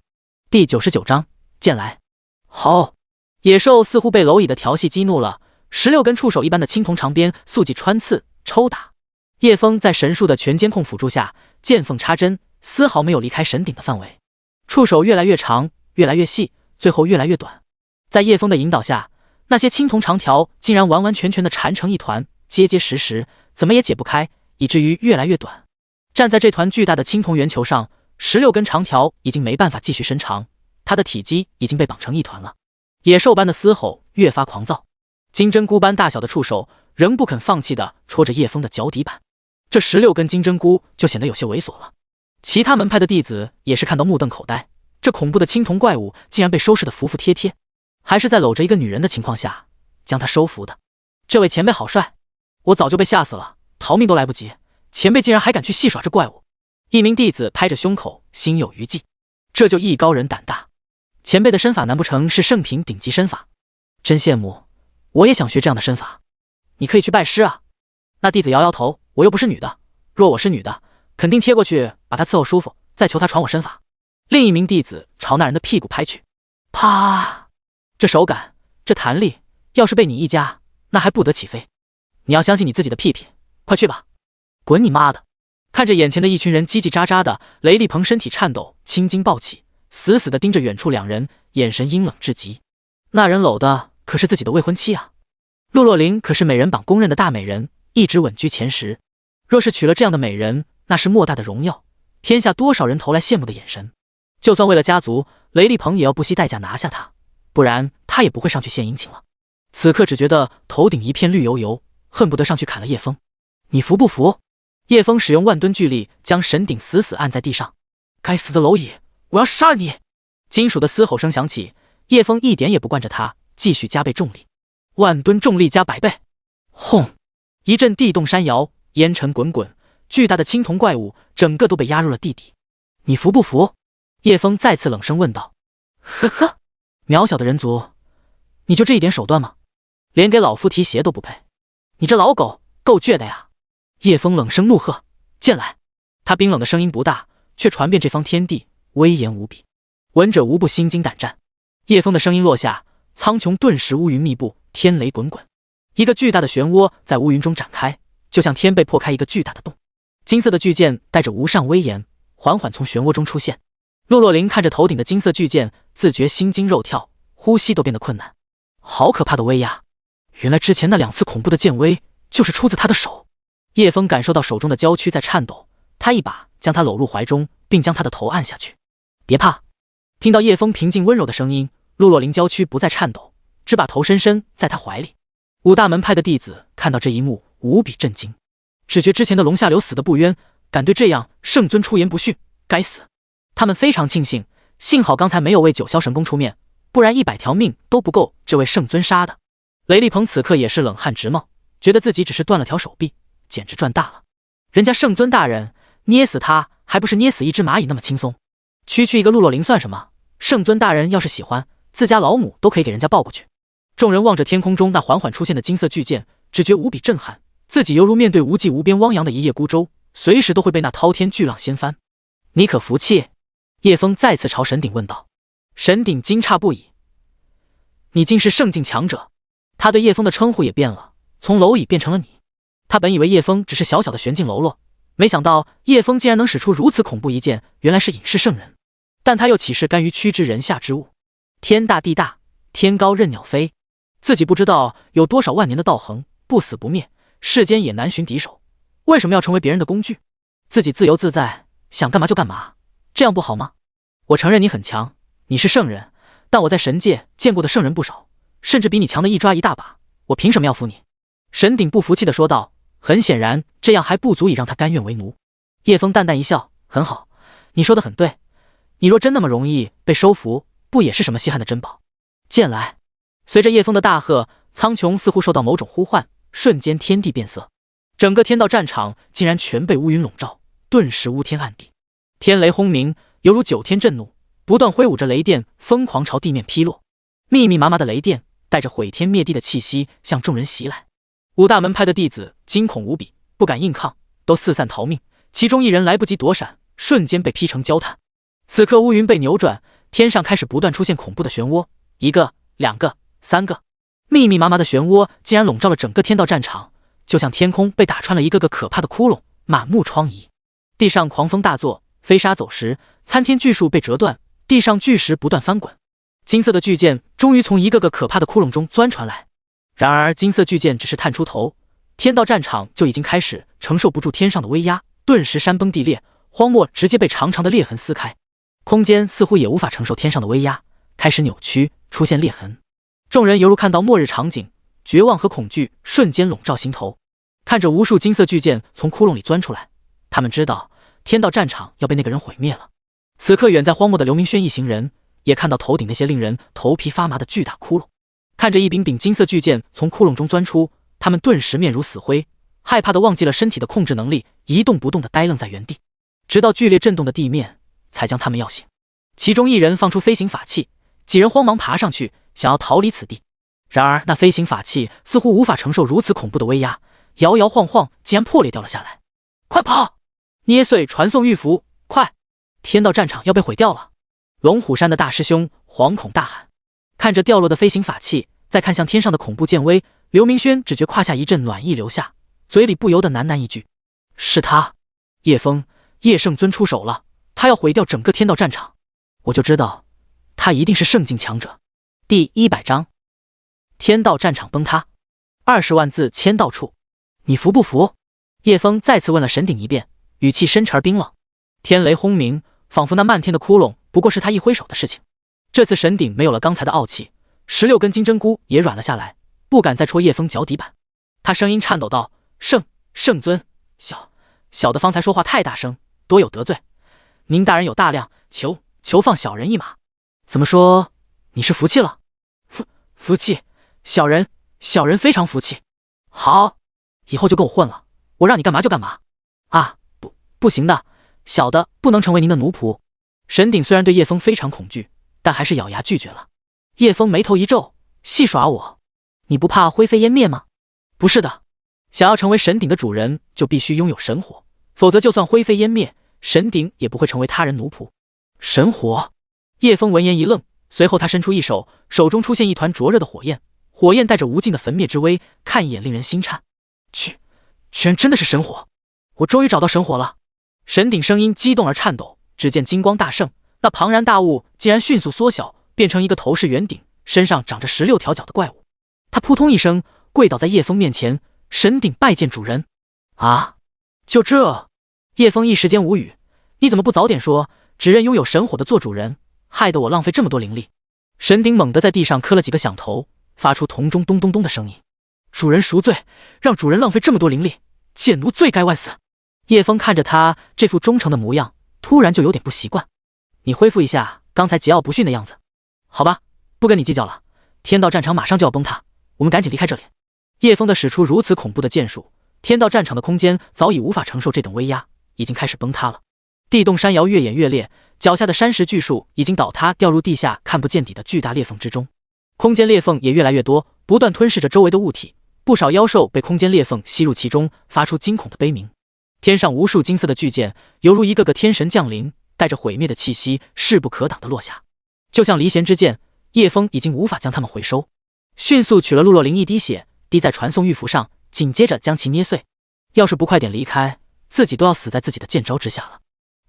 Speaker 1: 第99章，剑来。好，野兽似乎被蝼蚁的调戏激怒了，16根触手一般的青铜长鞭速即穿刺抽打。叶枫在神术的全监控辅助下，见缝插针，丝毫没有离开神鼎的范围。触手越来越长，越来越细，最后越来越短。在叶枫的引导下，那些青铜长条竟然完完全全的缠成一团，结结实实，怎么也解不开，以至于越来越短。站在这团巨大的青铜圆球上，16根长条已经没办法继续伸长，它的体积已经被绑成一团了。野兽般的嘶吼越发狂躁，金针菇般大小的触手仍不肯放弃地戳着叶枫的脚底板。这16根金针菇就显得有些猥琐了。其他门派的弟子也是看到目瞪口呆，这恐怖的青铜怪物竟然被收拾得服服帖帖，还是在搂着一个女人的情况下将她收服的。这位前辈好帅，我早就被吓死了，逃命都来不及，前辈竟然还敢去戏耍这怪物。一名弟子拍着胸口，心有余悸，这就艺高人胆大。前辈的身法难不成是圣品顶级身法？真羡慕，我也想学这样的身法。你可以去拜师啊。那弟子摇摇头，我又不是女的，若我是女的，肯定贴过去把她伺候舒服，再求她传我身法。另一名弟子朝那人的屁股拍去，啪！这手感，这弹力，要是被你一夹，那还不得起飞？你要相信你自己的屁屁，快去吧！滚你妈的！看着眼前的一群人叽叽喳喳的，雷厉鹏身体颤抖，青筋暴起，死死地盯着远处两人，眼神阴冷至极。那人搂的可是自己的未婚妻啊！陆若琳可是美人榜公认的大美人，一直稳居前10。若是娶了这样的美人，那是莫大的荣耀，天下多少人投来羡慕的眼神。就算为了家族，雷厉鹏也要不惜代价拿下她，不然他也不会上去献殷勤了。此刻只觉得头顶一片绿油油，恨不得上去砍了叶枫。你服不服？叶枫使用万吨巨力将神鼎死死按在地上。该死的蝼蚁，我要杀了你！金属的嘶吼声响起，叶枫一点也不惯着他，继续加倍重力，万吨重力加100倍。轰！一阵地动山摇，烟尘滚滚，巨大的青铜怪物整个都被压入了地底。你服不服？叶枫再次冷声问道。呵呵，渺小的人族，你就这一点手段吗？连给老夫提鞋都不配，你这老狗够倔的呀！叶枫冷声怒喝：剑来！他冰冷的声音不大，却传遍这方天地，威严无比，闻者无不心惊胆战。叶枫的声音落下，苍穹顿时乌云密布，天雷滚滚，一个巨大的漩涡在乌云中展开，就像天被破开一个巨大的洞。金色的巨剑带着无上威严，缓缓从漩涡中出现。洛洛林看着头顶的金色巨剑，自觉心惊肉跳，呼吸都变得困难。好可怕的威压！原来之前那2次恐怖的剑威就是出自他的手。叶枫感受到手中的娇躯在颤抖，他一把将他搂入怀中，并将他的头按下去。别怕！听到叶枫平静温柔的声音，洛洛林娇躯不再颤抖，只把头深深在他怀里。五大门派的弟子看到这一幕，无比震惊，只觉之前的龙下流死得不冤，敢对这样圣尊出言不逊，该死！他们非常庆幸，幸好刚才没有为九霄神功出面，不然100条命都不够这位圣尊杀的。雷厉鹏此刻也是冷汗直冒，觉得自己只是断了条手臂，简直赚大了。人家圣尊大人捏死他，还不是捏死一只蚂蚁那么轻松？区区一个陆洛灵算什么？圣尊大人要是喜欢，自家老母都可以给人家抱过去。众人望着天空中那缓缓出现的金色巨剑，只觉无比震撼，自己犹如面对无际无边汪洋的一叶孤舟，随时都会被那滔天巨浪掀翻。你可服气？叶枫再次朝神鼎问道。神鼎惊诧不已，你竟是圣境强者？他对叶枫的称呼也变了，从蝼蚁变成了你。他本以为叶枫只是小小的玄境喽啰，没想到叶枫竟然能使出如此恐怖一剑，原来是隐世圣人。但他又岂是甘于屈之人下之物？天大地大，天高任鸟飞，自己不知道有多少万年的道行，不死不灭，世间也难寻敌手，为什么要成为别人的工具？自己自由自在，想干嘛就干嘛，这样不好吗？我承认你很强，你是圣人，但我在神界见过的圣人不少，甚至比你强的一抓一大把，我凭什么要服你？神鼎不服气地说道。很显然，这样还不足以让他甘愿为奴。叶枫淡淡一笑，很好，你说的很对，你若真那么容易被收服，不也是什么稀罕的珍宝？剑来！随着叶枫的大喝，苍穹似乎受到某种呼唤，瞬间天地变色，整个天道战场竟然全被乌云笼罩，顿时乌天暗地，天雷轰鸣，犹如9天震怒，不断挥舞着雷电，疯狂朝地面劈落。密密麻麻的雷电带着毁天灭地的气息向众人袭来。五大门派的弟子惊恐无比，不敢硬抗，都四散逃命。其中一人来不及躲闪，瞬间被劈成焦炭。此刻乌云被扭转，天上开始不断出现恐怖的漩涡，1个、2个、3个，密密麻麻的漩涡竟然笼罩了整个天道战场，就像天空被打穿了一个个可怕的窟窿，满目疮痍。地上狂风大作，飞沙走石，参天巨树被折断，地上巨石不断翻滚。金色的巨剑终于从一个个可怕的窟窿中钻传来。然而金色巨剑只是探出头，天道战场就已经开始承受不住天上的威压，顿时山崩地裂，荒漠直接被长长的裂痕撕开，空间似乎也无法承受天上的威压，开始扭曲，出现裂痕。众人犹如看到末日场景，绝望和恐惧瞬间笼罩心头。看着无数金色巨剑从窟窿里钻出来，他们知道天道战场要被那个人毁灭了。此刻远在荒漠的刘明轩一行人也看到头顶那些令人头皮发麻的巨大窟窿，看着一柄柄金色巨剑从窟窿中钻出，他们顿时面如死灰，害怕的忘记了身体的控制能力，一动不动的呆愣在原地，直到剧烈震动的地面才将他们摇醒。其中一人放出飞行法器，几人慌忙爬上去，想要逃离此地。然而那飞行法器似乎无法承受如此恐怖的威压，摇摇晃晃，竟然破裂掉了下来。快跑！捏碎传送玉符，快！天道战场要被毁掉了！龙虎山的大师兄惶恐大喊。看着掉落的飞行法器，再看向天上的恐怖剑威，刘明轩只觉胯下一阵暖意流下，嘴里不由得喃喃一句：是他，叶枫，叶圣尊出手了，他要毁掉整个天道战场。我就知道他一定是圣境强者。第100章天道战场崩塌，20万字签到处，你服不服？叶枫再次问了神鼎一遍，语气深沉而冰冷。天雷轰鸣，仿佛那漫天的窟窿不过是他一挥手的事情。这次神鼎没有了刚才的傲气，16根金针菇也软了下来，不敢再戳叶枫脚底板。他声音颤抖道：圣尊，小的方才说话太大声，多有得罪，您大人有大量，求放小人一马。怎么说，你是服气了？服气，小人非常服气。好，以后就跟我混了，我让你干嘛就干嘛。啊，不行的，小的不能成为您的奴仆。沈鼎虽然对叶枫非常恐惧，但还是咬牙拒绝了。叶枫眉头一皱，戏耍我？你不怕灰飞烟灭吗？不是的，想要成为神鼎的主人，就必须拥有神火，否则就算灰飞烟灭，神鼎也不会成为他人奴仆。神火？叶枫闻言一愣，随后他伸出一手，手中出现一团灼热的火焰，火焰带着无尽的焚灭之威，看一眼令人心颤。居然真的是神火！我终于找到神火了！神鼎声音激动而颤抖，只见金光大盛，那庞然大物竟然迅速缩小，变成一个头饰圆顶，身上长着16条脚的怪物。他扑通一声跪倒在叶枫面前，神鼎拜见主人。啊，就这？叶枫一时间无语，你怎么不早点说，只认拥有神火的做主人，害得我浪费这么多灵力。神鼎猛地在地上磕了几个响头，发出铜钟咚咚咚的声音。主人赎罪，让主人浪费这么多灵力，贱奴罪该万死。叶枫看着他这副忠诚的模样，突然就有点不习惯。你恢复一下刚才桀骜不驯的样子。好吧，不跟你计较了，天道战场马上就要崩塌，我们赶紧离开这里。叶枫的使出如此恐怖的剑术，天道战场的空间早已无法承受这等威压，已经开始崩塌了。地动山摇越演越烈，脚下的山石巨树已经倒塌，掉入地下看不见底的巨大裂缝之中。空间裂缝也越来越多，不断吞噬着周围的物体，不少妖兽被空间裂缝吸入其中，发出惊恐的悲鸣。天上无数金色的巨剑犹如一个个天神降临，带着毁灭的气息，势不可挡地落下。就像离弦之箭，叶枫已经无法将它们回收，迅速取了陆若灵一滴血，滴在传送玉符上，紧接着将其捏碎。要是不快点离开，自己都要死在自己的剑招之下了。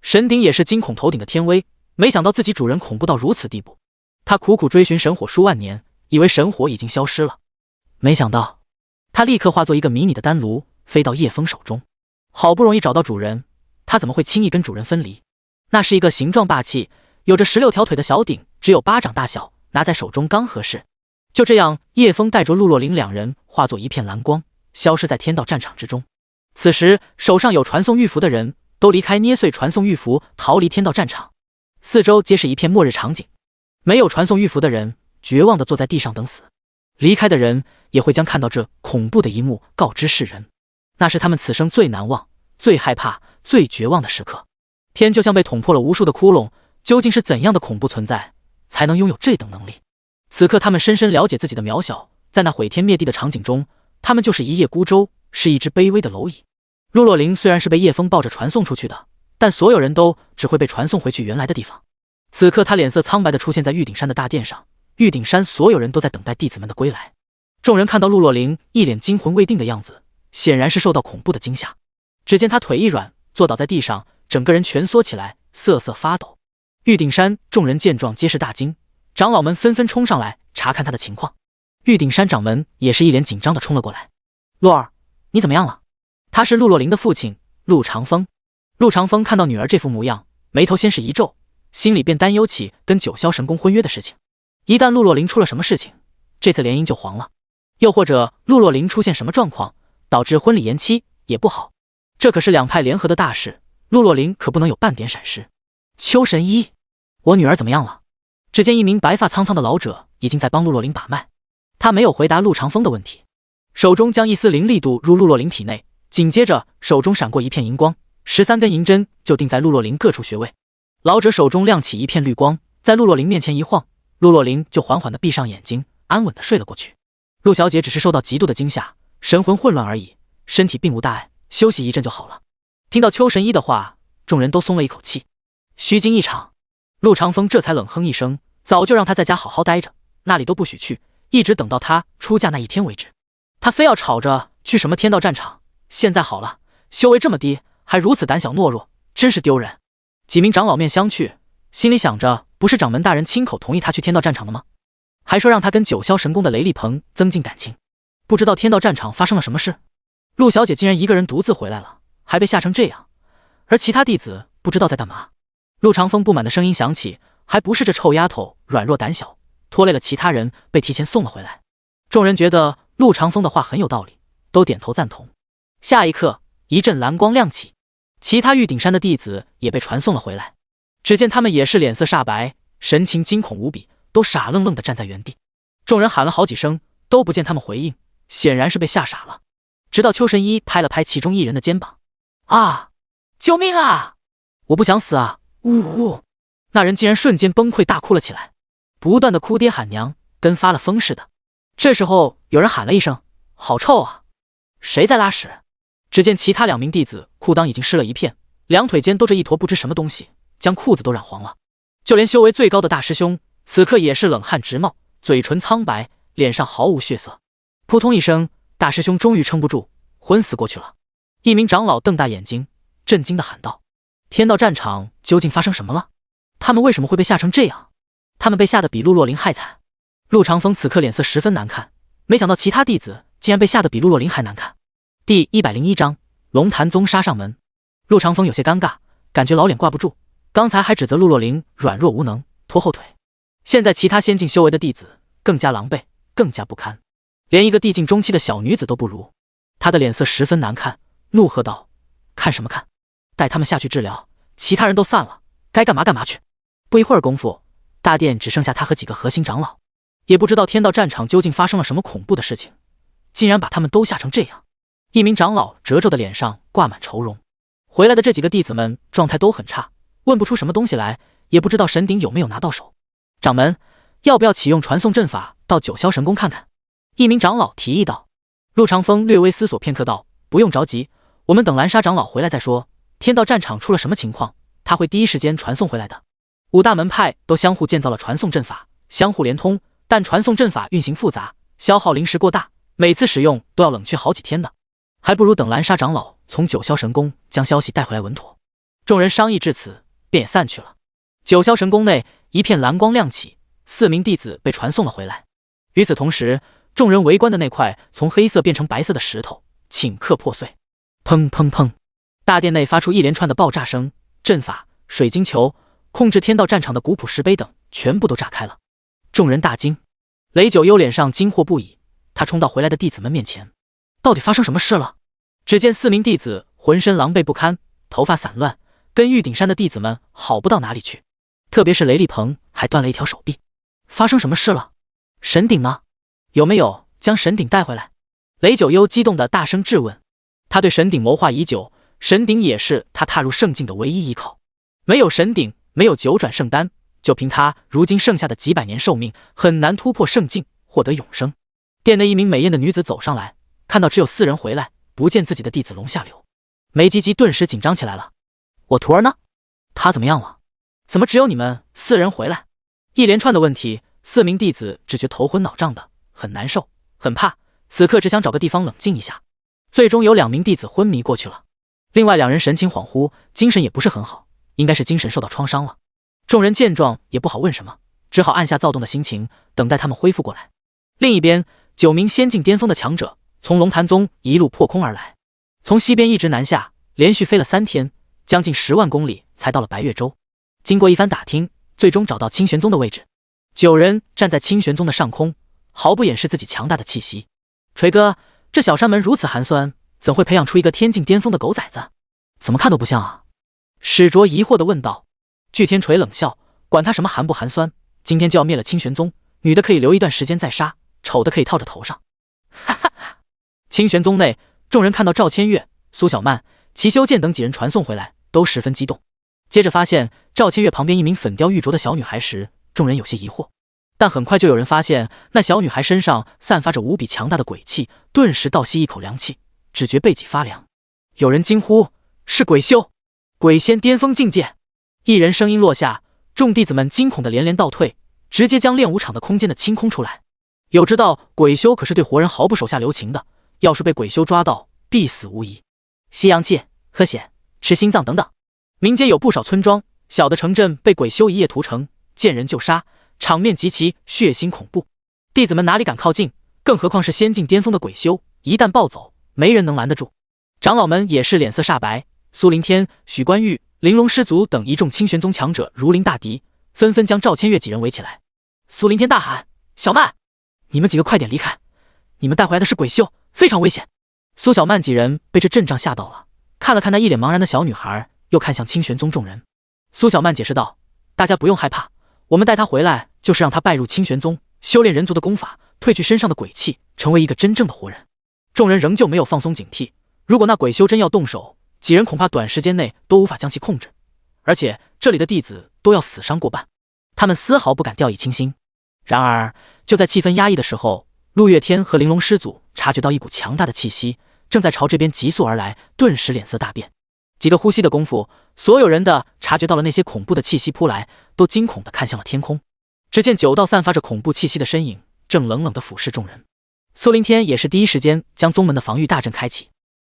Speaker 1: 神鼎也是惊恐头顶的天威，没想到自己主人恐怖到如此地步。他苦苦追寻神火数万年，以为神火已经消失了，没想到他立刻化作一个迷你的丹炉，飞到叶枫手中。好不容易找到主人，他怎么会轻易跟主人分离？那是一个形状霸气，有着16条腿的小鼎，只有巴掌大小，拿在手中刚合适。就这样，叶枫带着陆若灵两人化作一片蓝光，消失在天道战场之中。此时，手上有传送玉符的人都离开，捏碎传送玉符，逃离天道战场。四周皆是一片末日场景。没有传送玉符的人绝望地坐在地上等死，离开的人也会将看到这恐怖的一幕告知世人，那是他们此生最难忘、最害怕、最绝望的时刻。天就像被捅破了无数的窟窿，究竟是怎样的恐怖存在才能拥有这等能力？此刻他们深深了解自己的渺小，在那毁天灭地的场景中，他们就是一叶孤舟，是一只卑微的蝼蚁。陆若灵虽然是被叶枫抱着传送出去的，但所有人都只会被传送回去原来的地方。此刻他脸色苍白地出现在玉鼎山的大殿上，玉鼎山所有人都在等待弟子们的归来。众人看到陆若灵一脸惊魂未定的样子，显然是受到恐怖的惊吓。只见他腿一软，坐倒在地上，整个人蜷缩起来，瑟瑟发抖。玉鼎山众人见状皆是大惊，长老们纷纷冲上来查看他的情况。玉鼎山掌门也是一脸紧张地冲了过来。洛儿，你怎么样了？他是陆若灵的父亲陆长风。陆长风看到女儿这副模样，眉头先是一皱，心里便担忧起跟九霄神宫婚约的事情。一旦陆若灵出了什么事情，这次联姻就黄了，又或者陆若灵出现什么状况，导致婚礼延期也不好。这可是两派联合的大事，陆若灵可不能有半点闪失。秋神医，我女儿怎么样了？只见一名白发苍苍的老者已经在帮陆若灵把脉，他没有回答陆长风的问题，手中将一丝灵力渡入陆若灵体内，紧接着手中闪过一片银光，13根银针就钉在陆若灵各处穴位。老者手中亮起一片绿光，在陆若灵面前一晃，陆若灵就缓缓地闭上眼睛，安稳地睡了过去。陆小姐只是受到极度的惊吓，神魂混乱而已，身体并无大碍，休息一阵就好了。听到秋神医的话，众人都松了一口气。虚惊一场，陆长风这才冷哼一声，早就让他在家好好待着，那里都不许去，一直等到他出嫁那一天为止。他非要吵着去什么天道战场，现在好了，修为这么低，还如此胆小懦弱，真是丢人。几名长老面相觑，心里想着，不是掌门大人亲口同意他去天道战场的吗？还说让他跟九霄神宫的雷厉鹏增进感情，不知道天道战场发生了什么事。陆小姐竟然一个人独自回来了，还被吓成这样，而其他弟子不知道在干嘛。陆长风不满的声音响起，还不是这臭丫头软弱胆小，拖累了其他人，被提前送了回来。众人觉得陆长风的话很有道理，都点头赞同。下一刻，一阵蓝光亮起，其他玉鼎山的弟子也被传送了回来。只见他们也是脸色煞白，神情惊恐无比，都傻愣愣地站在原地。众人喊了好几声，都不见他们回应，显然是被吓傻了。直到秋神医拍了拍其中一人的肩膀：“啊，救命啊！我不想死啊！”呜呜，那人竟然瞬间崩溃大哭了起来，不断的哭爹喊娘，跟发了疯似的。这时候有人喊了一声：“好臭啊！谁在拉屎？”只见其他2名弟子裤裆已经湿了一片，两腿间兜着一坨不知什么东西，将裤子都染黄了。就连修为最高的大师兄，此刻也是冷汗直冒，嘴唇苍白，脸上毫无血色。扑通一声，大师兄终于撑不住，昏死过去了。一名长老瞪大眼睛，震惊地喊道：“天道战场究竟发生什么了？他们为什么会被吓成这样？”他们被吓得比陆若琳还惨。陆长风此刻脸色十分难看，没想到其他弟子竟然被吓得比陆若琳还难看。第101章龙潭宗杀上门。陆长风有些尴尬，感觉老脸挂不住，刚才还指责陆若琳软弱无能，拖后腿，现在其他先进修为的弟子更加狼狈，更加不堪，连一个地境中期的小女子都不如。他的脸色十分难看，怒喝道：“看什么看？带他们下去治疗，其他人都散了，该干嘛干嘛去。”不一会儿功夫，大殿只剩下他和几个核心长老，也不知道天道战场究竟发生了什么恐怖的事情，竟然把他们都吓成这样。一名长老褶皱的脸上挂满愁容。回来的这几个弟子们状态都很差，问不出什么东西来，也不知道神鼎有没有拿到手。掌门，要不要启用传送阵法到九霄神宫看看？一名长老提议道。陆长风略微思索片刻道：“不用着急，我们等蓝沙长老回来再说。天道战场出了什么情况，他会第一时间传送回来的。5大门派都相互建造了传送阵法，相互连通，但传送阵法运行复杂，消耗灵石过大，每次使用都要冷却好几天的。还不如等蓝沙长老从九霄神宫将消息带回来稳妥。”众人商议至此，便也散去了。九霄神宫内一片蓝光亮起，4名弟子被传送了回来。与此同时，众人围观的那块从黑色变成白色的石头顷刻破碎，砰砰砰，大殿内发出一连串的爆炸声，阵法、水晶球、控制天道战场的古朴石碑等全部都炸开了。众人大惊，雷九幽脸上惊惑不已，他冲到回来的弟子们面前：“到底发生什么事了？”只见4名弟子浑身狼狈不堪，头发散乱，跟玉鼎山的弟子们好不到哪里去，特别是雷厉鹏还断了一条手臂。发生什么事了？神鼎呢？有没有将神鼎带回来？雷九幽激动地大声质问。他对神鼎谋划已久，神鼎也是他踏入圣境的唯一依靠。没有神鼎，没有九转圣丹，就凭他如今剩下的几百年寿命，很难突破圣境，获得永生。殿内一名美艳的女子走上来，看到只有4人回来，不见自己的弟子龙下流，梅吉吉顿时紧张起来了。我徒儿呢？他怎么样了？怎么只有你们4人回来？一连串的问题，4名弟子只觉头昏脑胀的，很难受，很怕，此刻只想找个地方冷静一下。最终有2名弟子昏迷过去了，另外2人神情恍惚，精神也不是很好，应该是精神受到创伤了。众人见状也不好问什么，只好按下躁动的心情，等待他们恢复过来。另一边，9名仙境巅峰的强者从龙潭宗一路破空而来，从西边一直南下，连续飞了3天，将近10万公里才到了白月洲。经过一番打听，最终找到清玄宗的位置。9人站在清玄宗的上空，毫不掩饰自己强大的气息。锤哥，这小山门如此寒酸，怎会培养出一个天境巅峰的狗崽子？怎么看都不像啊。史卓疑惑地问道。巨天锤冷笑，管他什么寒不寒酸，今天就要灭了清玄宗，女的可以留一段时间再杀，丑的可以套着头上。哈哈哈。清玄宗内，众人看到赵千月、苏小曼、齐修剑等几人传送回来，都十分激动。接着发现赵千月旁边一名粉雕玉琢的小女孩时，众人有些疑惑，但很快就有人发现那小女孩身上散发着无比强大的鬼气，顿时倒吸一口凉气，只觉背脊发凉。有人惊呼：“是鬼修，鬼仙巅峰境界！”一人声音落下，众弟子们惊恐的连连倒退，直接将练武场的空间的清空出来。有知道鬼修可是对活人毫不手下留情的，要是被鬼修抓到，必死无疑。吸阳气、喝血、吃心脏等等。民间有不少村庄、小的城镇被鬼修一夜屠城，见人就杀，场面极其血腥恐怖。弟子们哪里敢靠近，更何况是仙境巅峰的鬼修，一旦暴走，没人能拦得住。长老们也是脸色煞白，苏灵天、许关玉、玲珑师族等一众清玄宗强者如临大敌，纷纷将赵千月几人围起来。苏灵天大喊：“小曼，你们几个快点离开，你们带回来的是鬼修，非常危险。”苏小曼几人被这阵仗吓到了，看了看那一脸茫然的小女孩，又看向清玄宗众人。苏小曼解释道：“大家不用害怕，我们带她回来就是让她拜入清玄宗，修炼人族的功法，褪去身上的鬼气，成为一个真正的活人。”众人仍旧没有放松警惕。如果那鬼修真要动手，几人恐怕短时间内都无法将其控制，而且这里的弟子都要死伤过半，他们丝毫不敢掉以轻心。然而，就在气氛压抑的时候，陆月天和玲珑师祖察觉到一股强大的气息正在朝这边急速而来，顿时脸色大变。几个呼吸的功夫，所有人的察觉到了那些恐怖的气息扑来，都惊恐地看向了天空。只见9道散发着恐怖气息的身影正冷冷地俯视众人。苏林天也是第一时间将宗门的防御大阵开启。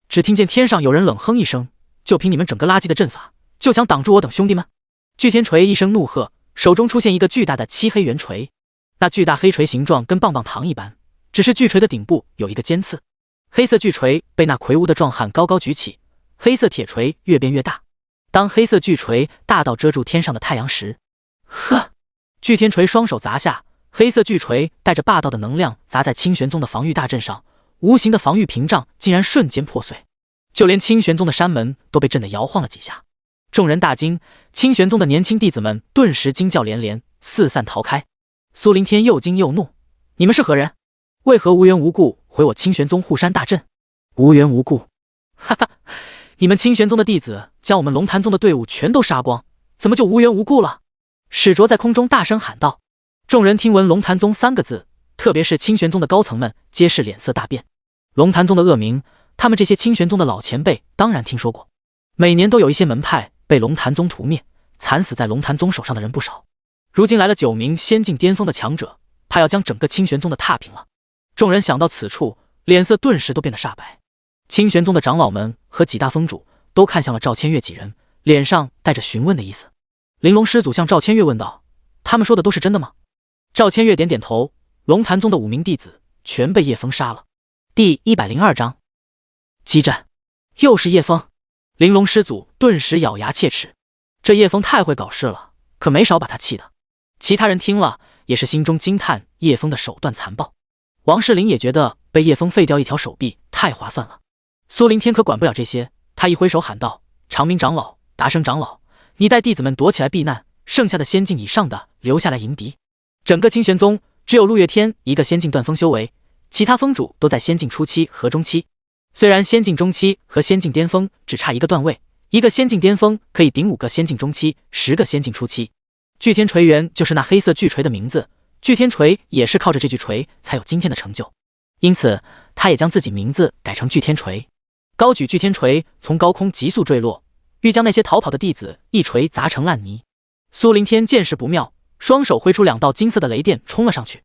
Speaker 1: 只听见天上有人冷哼一声：“就凭你们整个垃圾的阵法，就想挡住我等兄弟们？”巨天锤一声怒喝，手中出现一个巨大的漆黑圆锤。那巨大黑锤形状跟棒棒糖一般，只是巨锤的顶部有一个尖刺。黑色巨锤被那魁梧的壮汉高高举起，黑色铁锤越变越大。当黑色巨锤大到遮住天上的太阳时，呵！巨天锤双手砸下，黑色巨锤带着霸道的能量砸在清玄宗的防御大阵上，无形的防御屏障竟然瞬间破碎，就连清玄宗的山门都被震得摇晃了几下。众人大惊，清玄宗的年轻弟子们顿时惊叫连连，四散逃开。苏林天又惊又怒：“你们是何人？为何无缘无故毁我清玄宗护山大阵？”“无缘无故？哈哈，你们清玄宗的弟子将我们龙潭宗的队伍全都杀光，怎么就无缘无故了？”史卓在空中大声喊道。众人听闻龙潭宗3个字，特别是清玄宗的高层们，皆是脸色大变。龙潭宗的恶名，他们这些清玄宗的老前辈当然听说过，每年都有一些门派被龙潭宗屠灭，惨死在龙潭宗手上的人不少。如今来了9名仙境巅峰的强者，怕要将整个清玄宗的踏平了。众人想到此处，脸色顿时都变得煞白。清玄宗的长老们和几大宗主都看向了赵千月几人，脸上带着询问的意思。玲珑师祖向赵千月问道：“他们说的都是真的吗？”赵千月点点头，龙潭宗的5名弟子全被叶枫杀了。第102章激战，又是叶枫。玲珑师祖顿时咬牙切齿，这叶枫太会搞事了，可没少把他气的。其他人听了也是心中惊叹叶枫的手段残暴。王世林也觉得被叶枫废掉一条手臂太划算了。苏林天可管不了这些，他一挥手喊道：“长明长老，达生长老，你带弟子们躲起来避难，剩下的仙境以上的留下来迎敌。”整个清玄宗只有陆月天一个仙境断峰修为，其他峰主都在仙境初期和中期。虽然仙境中期和仙境巅峰只差一个段位，一个仙境巅峰可以顶5个仙境中期，10个仙境初期。巨天锤源就是那黑色巨锤的名字，巨天锤也是靠着这具锤才有今天的成就，因此他也将自己名字改成巨天锤。高举巨天锤从高空急速坠落，欲将那些逃跑的弟子一锤砸成烂泥。苏林天见势不妙，双手挥出2道金色的雷电冲了上去。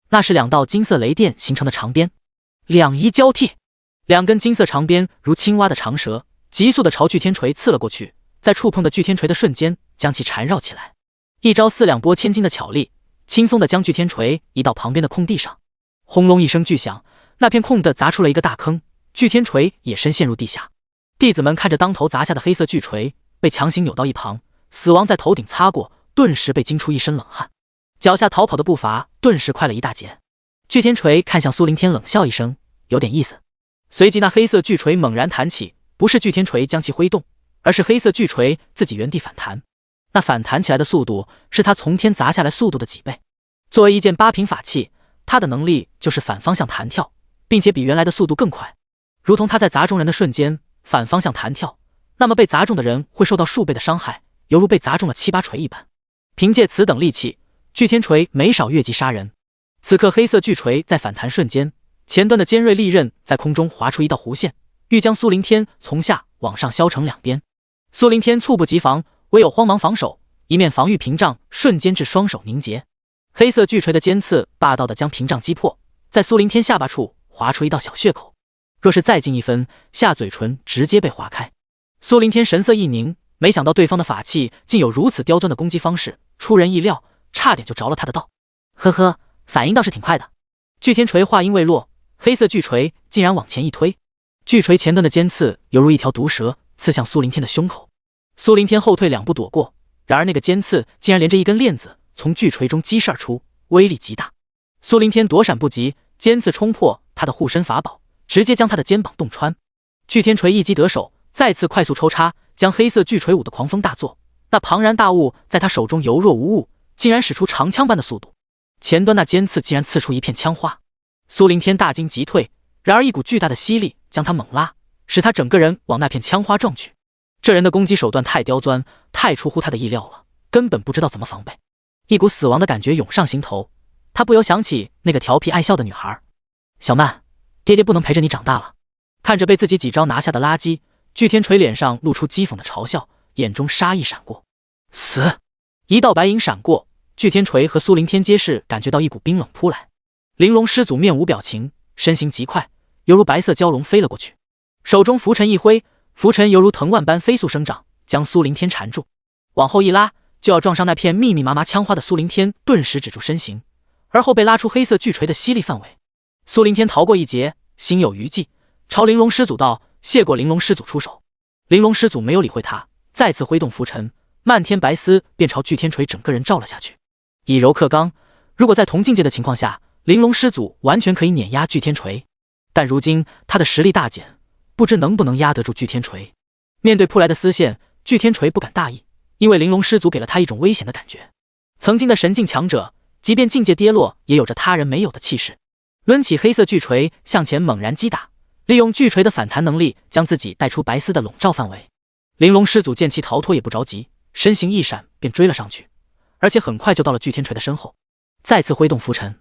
Speaker 1: 那是2道金色雷电形成的长鞭，两仪交替，2根金色长鞭如青蛙的长蛇，急速的朝巨天锤刺了过去，在触碰的巨天锤的瞬间将其缠绕起来。一招4两拨千斤的巧力，轻松的将巨天锤移到旁边的空地上。轰隆一声巨响，那片空地砸出了一个大坑，巨天锤也深陷入地下。弟子们看着当头砸下的黑色巨锤被强行扭到一旁，死亡在头顶擦过，顿时被惊出一身冷汗，脚下逃跑的步伐顿时快了一大截。巨天锤看向苏林天冷笑一声，有点意思。随即那黑色巨锤猛然弹起，不是巨天锤将其挥动，而是黑色巨锤自己原地反弹。那反弹起来的速度是他从天砸下来速度的几倍。作为一件8品法器，他的能力就是反方向弹跳，并且比原来的速度更快。如同他在砸中人的瞬间反方向弹跳，那么被砸中的人会受到数倍的伤害，犹如被砸中了7、8锤一般。凭借此等利器，巨天锤没少越级杀人。此刻黑色巨锤在反弹瞬间，前端的尖锐利刃在空中划出一道弧线，欲将苏林天从下往上削成2边。苏林天猝不及防，唯有慌忙防守，一面防御屏障瞬间至双手凝结。黑色巨锤的尖刺霸道地将屏障击破，在苏林天下巴处划出一道小血口，若是再近1分，下嘴唇直接被划开。苏林天神色一凝，没想到对方的法器竟有如此刁钻的攻击方式，出人意料，差点就着了他的道。呵呵，反应倒是挺快的。巨天锤话音未落，黑色巨锤竟然往前一推，巨锤前端的尖刺犹如一条毒蛇刺向苏林天的胸口。苏林天后退2步躲过，然而那个尖刺竟然连着一根链子从巨锤中激射而出，威力极大。苏林天躲闪不及，尖刺冲破他的护身法宝，直接将他的肩膀洞穿。巨天锤一击得手，再次快速抽插，将黑色巨锤舞的狂风大作。那庞然大物在他手中犹若无物，竟然使出长枪般的速度，前端那尖刺竟然刺出一片枪花。苏林天大惊急退，然而一股巨大的吸力将他猛拉，使他整个人往那片枪花撞去。这人的攻击手段太刁钻，太出乎他的意料了，根本不知道怎么防备。一股死亡的感觉涌上心头，他不由想起那个调皮爱笑的女孩。小曼，爹爹不能陪着你长大了。看着被自己几招拿下的垃圾，巨天锤脸上露出讥讽的嘲笑，眼中杀意闪过。死！一道白影闪过，巨天锤和苏灵天皆是感觉到一股冰冷扑来。玲珑师祖面无表情，身形极快，犹如白色蛟龙飞了过去，手中拂尘一挥，拂尘犹如藤蔓般飞速生长，将苏灵天缠住，往后一拉，就要撞上那片密密麻麻枪花的苏灵天顿时止住身形，而后被拉出黑色巨锤的吸力范围。苏灵天逃过一劫，心有余悸，朝玲珑师祖道：“谢过玲珑师祖出手。”玲珑师祖没有理会他，再次挥动拂尘，漫天白丝便朝巨天锤整个人照了下去。以柔克刚，如果在同境界的情况下，玲珑师祖完全可以碾压巨天锤，但如今他的实力大减，不知能不能压得住巨天锤。面对扑来的丝线，巨天锤不敢大意，因为玲珑师祖给了他一种危险的感觉。曾经的神境强者，即便境界跌落，也有着他人没有的气势。抡起黑色巨锤向前猛然击打，利用巨锤的反弹能力将自己带出白丝的笼罩范围。玲珑师祖见其逃脱也不着急，身形一闪便追了上去，而且很快就到了巨天锤的身后，再次挥动拂尘。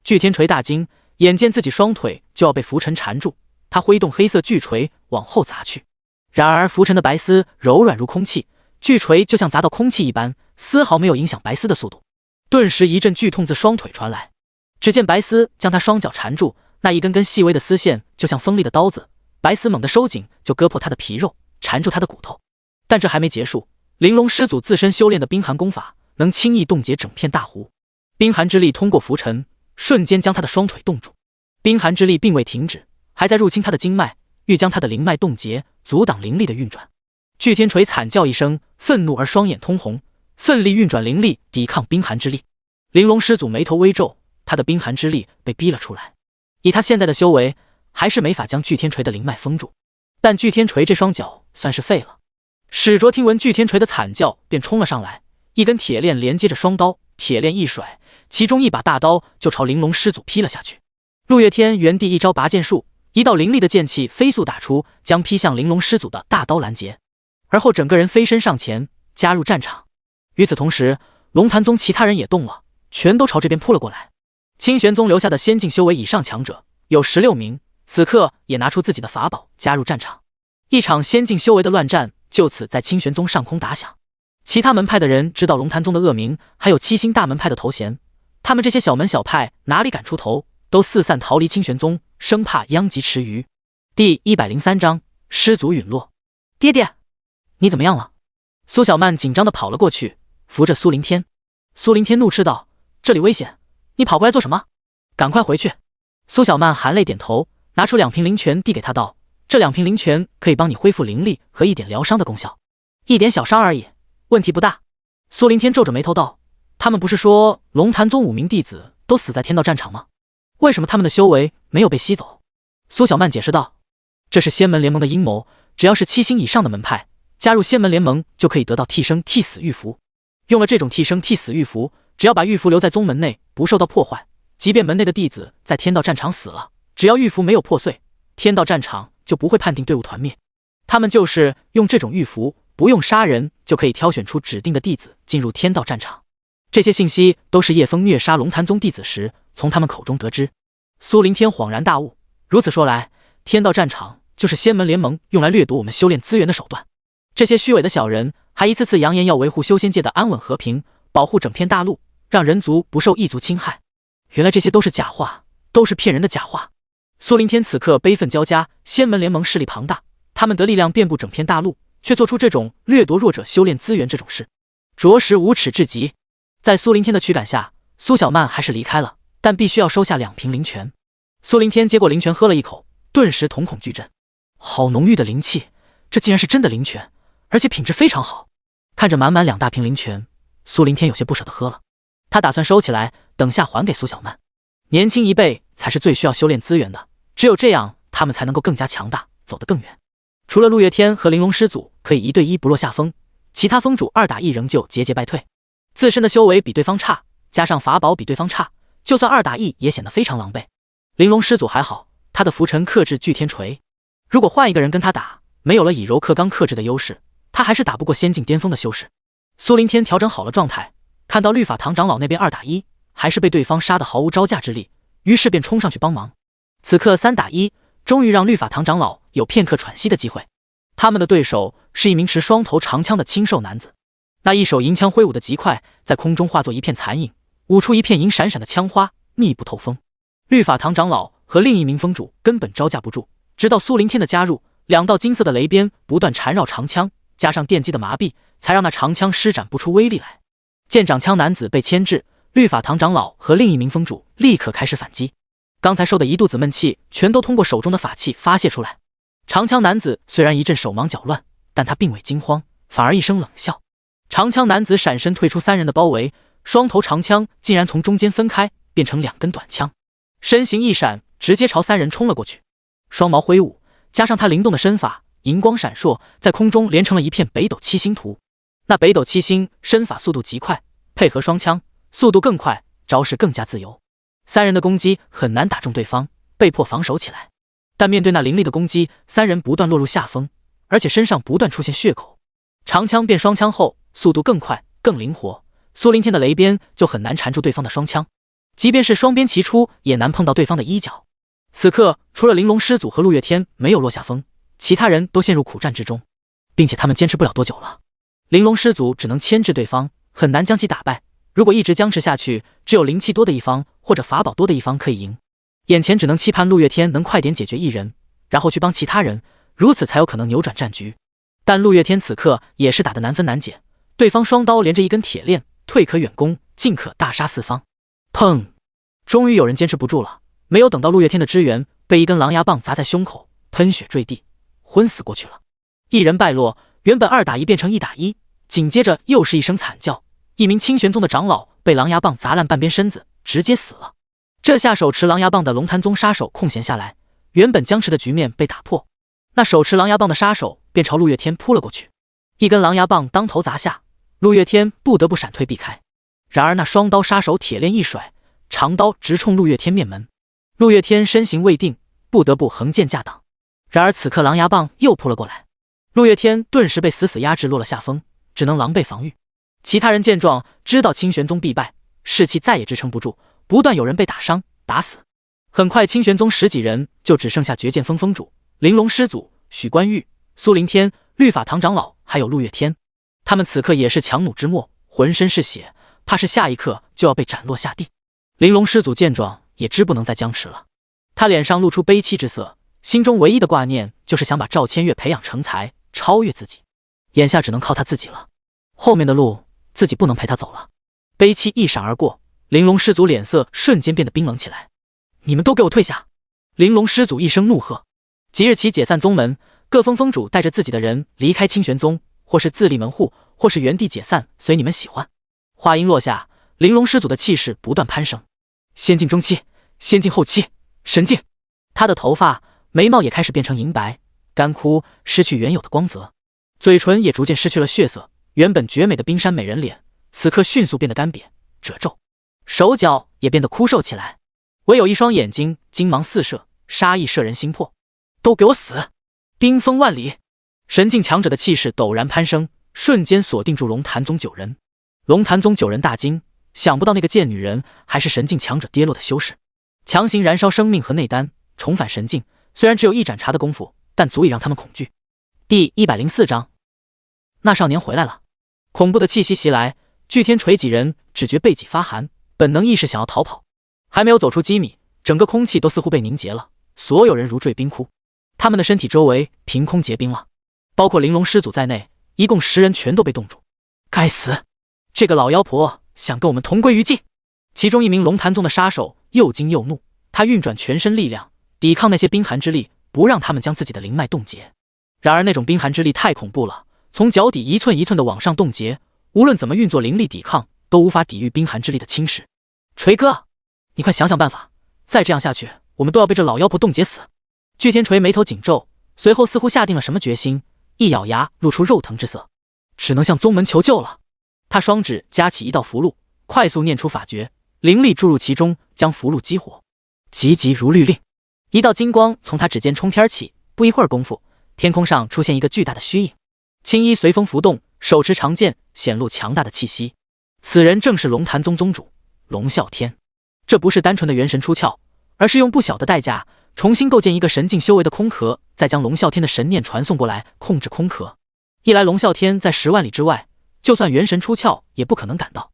Speaker 1: 巨天锤大惊，眼见自己双腿就要被拂尘缠住，他挥动黑色巨锤往后砸去。然而拂尘的白丝柔软如空气，巨锤就像砸到空气一般，丝毫没有影响白丝的速度。顿时一阵剧痛自双腿传来，只见白丝将他双脚缠住，那一根根细微的丝线就像锋利的刀子，白丝猛地收紧就割破他的皮肉，缠住他的骨头。但这还没结束，玲珑师祖自身修炼的冰寒功法能轻易冻结整片大湖，冰寒之力通过拂尘，瞬间将他的双腿冻住。冰寒之力并未停止，还在入侵他的经脉，欲将他的灵脉冻结，阻挡灵力的运转。巨天锤惨叫一声，愤怒而双眼通红，奋力运转灵力抵抗冰寒之力。玲珑师祖眉头微皱，他的冰寒之力被逼了出来，以他现在的修为，还是没法将巨天锤的灵脉封住。但巨天锤这双脚算是废了。史卓听闻巨天锤的惨叫，便冲了上来，一根铁链连接着双刀，铁链一甩，其中一把大刀就朝玲珑师祖劈了下去。陆月天原地一招拔剑术，一道凌厉的剑气飞速打出，将劈向玲珑师祖的大刀拦截，而后整个人飞身上前，加入战场。与此同时，龙潭宗其他人也动了，全都朝这边扑了过来。清玄宗留下的仙境修为以上强者有16名，此刻也拿出自己的法宝加入战场。一场仙境修为的乱战就此在清玄宗上空打响。其他门派的人知道龙潭宗的恶名，还有七星大门派的头衔，他们这些小门小派哪里敢出头，都四散逃离清玄宗，生怕殃及池鱼。第103章师祖陨落。爹爹，你怎么样了？苏小曼紧张地跑了过去，扶着苏灵天。苏灵天怒斥道：“这里危险，你跑过来做什么？赶快回去！”苏小曼含泪点头，拿出2瓶灵泉递给他道：“这2瓶灵泉可以帮你恢复灵力和一点疗伤的功效，一点小伤而已，问题不大。”苏灵天皱着眉头道：“他们不是说龙潭宗5名弟子都死在天道战场吗？为什么他们的修为没有被吸走？”苏小曼解释道：“这是仙门联盟的阴谋，只要是7星以上的门派加入仙门联盟，就可以得到替生替死玉符。用了这种替生替死玉符，只要把玉符留在宗门内，不受到破坏，即便门内的弟子在天道战场死了，只要玉符没有破碎，天道战场就不会判定队伍团灭。他们就是用这种玉符，不用杀人就可以挑选出指定的弟子进入天道战场。这些信息都是叶枫虐杀龙潭宗弟子时从他们口中得知。”苏灵天恍然大悟，如此说来，天道战场就是仙门联盟用来掠夺我们修炼资源的手段。这些虚伪的小人还一次次扬言要维护修仙界的安稳和平，保护整片大陆，让人族不受异族侵害。原来这些都是假话，都是骗人的假话。苏灵天此刻悲愤交加，仙门联盟势力庞大，他们得力量遍布整片大陆，却做出这种掠夺弱者修炼资源这种事，着实无耻至极。在苏灵天的驱赶下，苏小曼还是离开了，但必须要收下2瓶灵泉。苏灵天接过灵泉喝了一口，顿时瞳孔巨震，好浓郁的灵气，这竟然是真的灵泉，而且品质非常好。看着满满2大瓶灵泉，苏灵天有些不舍得喝了，他打算收起来，等下还给苏小曼。年轻一辈才是最需要修炼资源的，只有这样，他们才能够更加强大，走得更远。除了陆月天和玲珑师祖可以1对1不落下风，其他峰主2打1仍旧节节败退。自身的修为比对方差，加上法宝比对方差，就算2打1也显得非常狼狈。玲珑师祖还好，他的浮尘克制巨天锤。如果换一个人跟他打，没有了以柔克刚克制的优势，他还是打不过仙境巅峰的修士。苏林天调整好了状态，看到律法堂长老那边2打1，还是被对方杀得毫无招架之力，于是便冲上去帮忙。此刻3打1，终于让律法堂长老有片刻喘息的机会。他们的对手是一名持双头长枪的清瘦男子，那一手银枪挥舞的极快，在空中化作一片残影，舞出一片银闪闪的枪花，密不透风。律法堂长老和另一名峰主根本招架不住，直到苏林天的加入，2道金色的雷鞭不断缠绕长枪，加上电击的麻痹，才让那长枪施展不出威力来。见长枪男子被牵制，律法堂长老和另一名峰主立刻开始反击，刚才受的一肚子闷气全都通过手中的法器发泄出来。长枪男子虽然一阵手忙脚乱，但他并未惊慌，反而一声冷笑。长枪男子闪身退出3人的包围，双头长枪竟然从中间分开，变成2根短枪，身形一闪，直接朝3人冲了过去。双矛挥舞，加上他灵动的身法，银光闪烁，在空中连成了一片北斗七星图。那北斗七星身法速度极快，配合双枪，速度更快，招式更加自由。3人的攻击很难打中对方，被迫防守起来。但面对那凌厉的攻击，3人不断落入下风，而且身上不断出现血口。长枪变双枪后，速度更快更灵活，苏林天的雷鞭就很难缠住对方的双枪，即便是双鞭齐出，也难碰到对方的衣角。此刻除了玲珑师祖和陆月天没有落下风，其他人都陷入苦战之中，并且他们坚持不了多久了。玲珑师祖只能牵制对方，很难将其打败。如果一直僵持下去，只有灵气多的一方或者法宝多的一方可以赢。眼前只能期盼陆月天能快点解决一人，然后去帮其他人，如此才有可能扭转战局。但陆月天此刻也是打得难分难解，对方双刀连着一根铁链，退可远攻，进可大杀四方。砰！终于有人坚持不住了，没有等到陆月天的支援，被一根狼牙棒砸在胸口，喷血坠地，昏死过去了。一人败落，原本2打1变成1打1，紧接着又是一声惨叫，一名清玄宗的长老被狼牙棒砸烂半边身子，直接死了。这下手持狼牙棒的龙潭宗杀手空闲下来，原本僵持的局面被打破。那手持狼牙棒的杀手便朝陆月天扑了过去，一根狼牙棒当头砸下，陆月天不得不闪退避开。然而那双刀杀手铁链一甩，长刀直冲陆月天面门。陆月天身形未定，不得不横剑架挡。然而此刻狼牙棒又扑了过来，陆月天顿时被死死压制，落了下风，只能狼狈防御。其他人见状，知道清玄宗必败，士气再也支撑不住，不断有人被打伤打死。很快清玄宗10几人就只剩下绝剑峰主、玲珑师祖、许关玉、苏林天、律法堂长老还有陆月天。他们此刻也是强弩之末，浑身是血，怕是下一刻就要被斩落下地。玲珑师祖见状也知不能再僵持了，他脸上露出悲戚之色，心中唯一的挂念就是想把赵千月培养成才，超越自己。眼下只能靠他自己了，后面的路自己不能陪他走了。悲戚一闪而过，玲珑师祖脸色瞬间变得冰冷起来。你们都给我退下！玲珑师祖一声怒喝。即日起解散宗门，各峰峰主带着自己的人离开清玄宗，或是自立门户，或是原地解散，随你们喜欢。话音落下，玲珑师祖的气势不断攀升，仙境中期，仙境后期，神境。他的头发、眉毛也开始变成银白，干枯，失去原有的光泽，嘴唇也逐渐失去了血色，原本绝美的冰山美人脸，此刻迅速变得干瘪、褶皱，手脚也变得枯瘦起来，唯有一双眼睛金芒四射，杀意摄人心魄。都给我死！冰封万里！神境强者的气势陡然攀升，瞬间锁定住龙潭宗9人。龙潭宗9人大惊，想不到那个贱女人还是神境强者跌落的修士，强行燃烧生命和内丹，重返神境。虽然只有一盏茶的功夫，但足以让他们恐惧。第104章，那少年回来了。恐怖的气息袭来，巨天锤几人只觉背脊发寒，本能意识想要逃跑，还没有走出几米，整个空气都似乎被凝结了，所有人如坠冰窟。他们的身体周围凭空结冰了，包括玲珑师祖在内，一共10人全都被冻住。该死！这个老妖婆想跟我们同归于尽！其中一名龙潭宗的杀手又惊又怒，他运转全身力量，抵抗那些冰寒之力，不让他们将自己的灵脉冻结。然而那种冰寒之力太恐怖了，从脚底一寸一寸的往上冻结，无论怎么运作灵力抵抗，都无法抵御冰寒之力的侵蚀。锤哥，你快想想办法，再这样下去，我们都要被这老妖婆冻结死！巨天锤眉头紧皱，随后似乎下定了什么决心，一咬牙露出肉疼之色，只能向宗门求救了。他双指夹起一道符箓，快速念出法诀，灵力注入其中，将符箓激活。急急如律令，一道金光从他指尖冲天起，不一会儿功夫，天空上出现一个巨大的虚影，青衣随风浮动，手持长剑，显露强大的气息。此人正是龙潭宗宗主龙啸天。这不是单纯的元神出窍，而是用不小的代价重新构建一个神境修为的空壳，再将龙啸天的神念传送过来控制空壳。一来龙啸天在10万里之外，就算元神出窍也不可能赶到；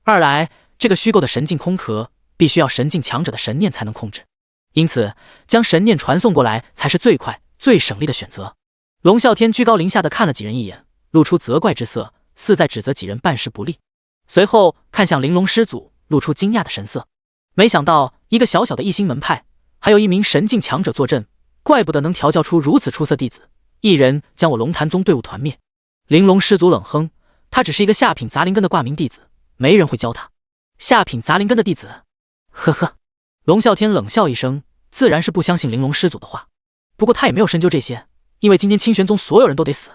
Speaker 1: 二来这个虚构的神境空壳必须要神境强者的神念才能控制，因此将神念传送过来才是最快最省力的选择。龙啸天居高临下的看了几人一眼，露出责怪之色，似在指责几人办事不力。随后看向玲珑师祖，露出惊讶的神色。没想到一个小小的一星门派，还有一名神境强者坐镇，怪不得能调教出如此出色弟子，一人将我龙潭宗队伍团灭。玲珑师祖冷哼，他只是一个下品杂灵根的挂名弟子，没人会教他。下品杂灵根的弟子？呵呵。龙啸天冷笑一声，自然是不相信玲珑师祖的话。不过他也没有深究这些，因为今天清玄宗所有人都得死。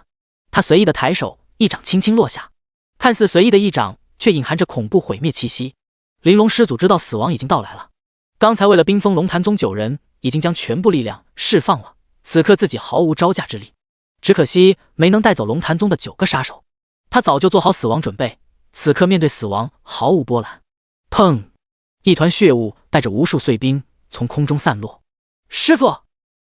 Speaker 1: 他随意的抬手，一掌轻轻落下，看似随意的一掌，却隐含着恐怖毁灭气息。玲珑师祖知道死亡已经到来了，刚才为了冰封龙潭宗9人，已经将全部力量释放了，此刻自己毫无招架之力，只可惜没能带走龙潭宗的9个杀手。他早就做好死亡准备，此刻面对死亡毫无波澜。砰！一团血雾带着无数碎冰从空中散落。师父！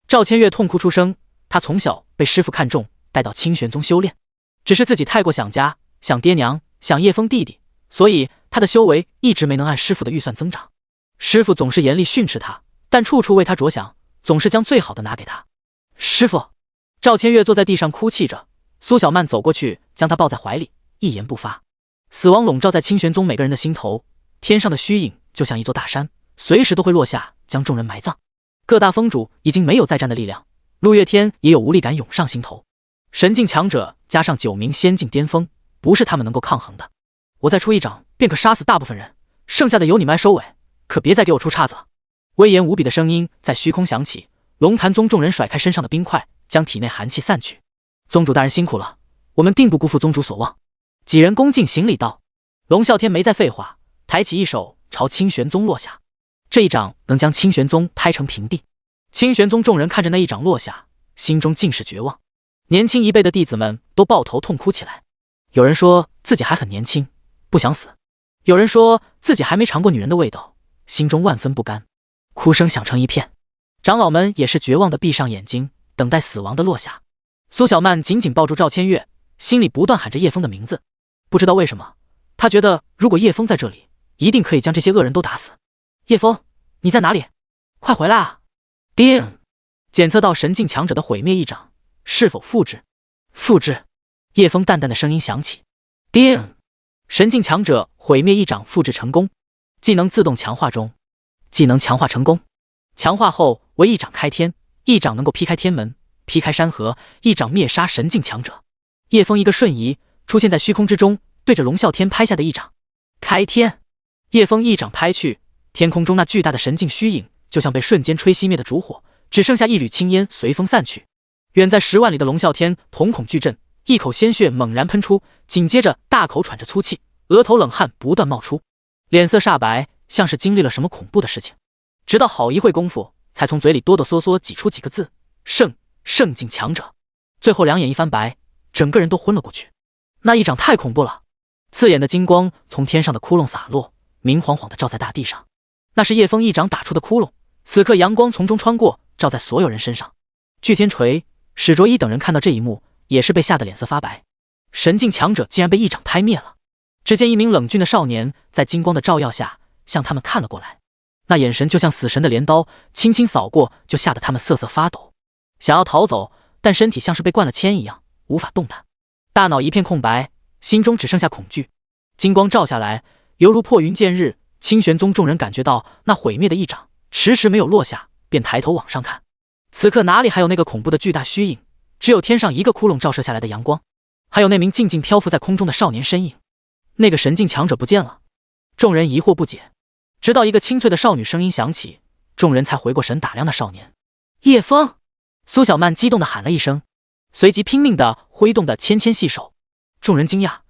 Speaker 1: 赵千月痛哭出声，他从小被师父看中，带到清玄宗修炼，只是自己太过想家，想爹娘，想叶枫弟弟，所以他的修为一直没能按师父的预算增长。师父总是严厉训斥他，但处处为他着想，总是将最好的拿给他。师父！赵千月坐在地上哭泣着，苏小曼走过去将他抱在怀里，一言不发。死亡笼罩在清玄宗每个人的心头，天上的虚影就像一座大山，随时都会落下将众人埋葬。各大宗主已经没有再战的力量，陆月天也有无力感涌上心头。神境强者加上9名仙境巅峰，不是他们能够抗衡的。我再出一掌便可杀死大部分人，剩下的由你们来收尾，可别再给我出岔子了。威严无比的声音在虚空响起，龙潭宗众人甩开身上的冰块，将体内寒气散去。宗主大人辛苦了，我们定不辜负宗主所望。几人恭敬行礼道。龙啸天没再废话，抬起一手朝清玄宗落下，这一掌能将清玄宗拍成平地。清玄宗众人看着那一掌落下，心中尽是绝望。年轻一辈的弟子们都抱头痛哭起来。有人说自己还很年轻，不想死；有人说自己还没尝过女人的味道，心中万分不甘。哭声响成一片，长老们也是绝望的闭上眼睛，等待死亡的落下。苏小曼紧紧抱住赵千月，心里不断喊着叶枫的名字。不知道为什么，她觉得如果叶枫在这里，一定可以将这些恶人都打死。叶枫，你在哪里？快回来啊！叮！检测到神境强者的毁灭一掌，是否复制？复制！叶枫淡淡的声音响起。叮！神境强者毁灭一掌复制成功，技能自动强化中。技能强化成功，强化后为一掌开天，一掌能够劈开天门，劈开山河，一掌灭杀神境强者。叶枫一个瞬移，出现在虚空之中，对着龙啸天拍下的一掌开天。叶枫一掌拍去，天空中那巨大的神境虚影就像被瞬间吹熄灭的烛火，只剩下一缕青烟随风散去。远在10万里的龙啸天瞳孔巨震，一口鲜血猛然喷出，紧接着大口喘着粗气，额头冷汗不断冒出，脸色煞白，像是经历了什么恐怖的事情。直到好一会功夫，才从嘴里哆哆嗦嗦挤出几个字：圣境强者。最后两眼一翻白，整个人都昏了过去。那一掌太恐怖了，刺眼的金光从天上的窟窿洒落，明晃晃地照在大地上。那是叶枫一掌打出的窟窿，此刻阳光从中穿过，照在所有人身上。巨天锤、史卓一等人看到这一幕，也是被吓得脸色发白。神境强者竟然被一掌拍灭了。只见一名冷峻的少年在金光的照耀下向他们看了过来，那眼神就像死神的镰刀，轻轻扫过，就吓得他们瑟瑟发抖，想要逃走，但身体像是被灌了铅一样，无法动弹，大脑一片空白，心中只剩下恐惧。金光照下来，犹如破云见日。清玄宗众人感觉到那毁灭的一掌迟迟没有落下，便抬头往上看。此刻哪里还有那个恐怖的巨大虚影，只有天上一个窟窿照射下来的阳光，还有那名静静漂浮在空中的少年身影。那个神境强者不见了，众人疑惑不解，直到一个清脆的少女声音响起，众人才回过神打量那少年。叶枫！苏小曼激动地喊了一声，随即拼命地挥动的纤纤细手。众人惊讶，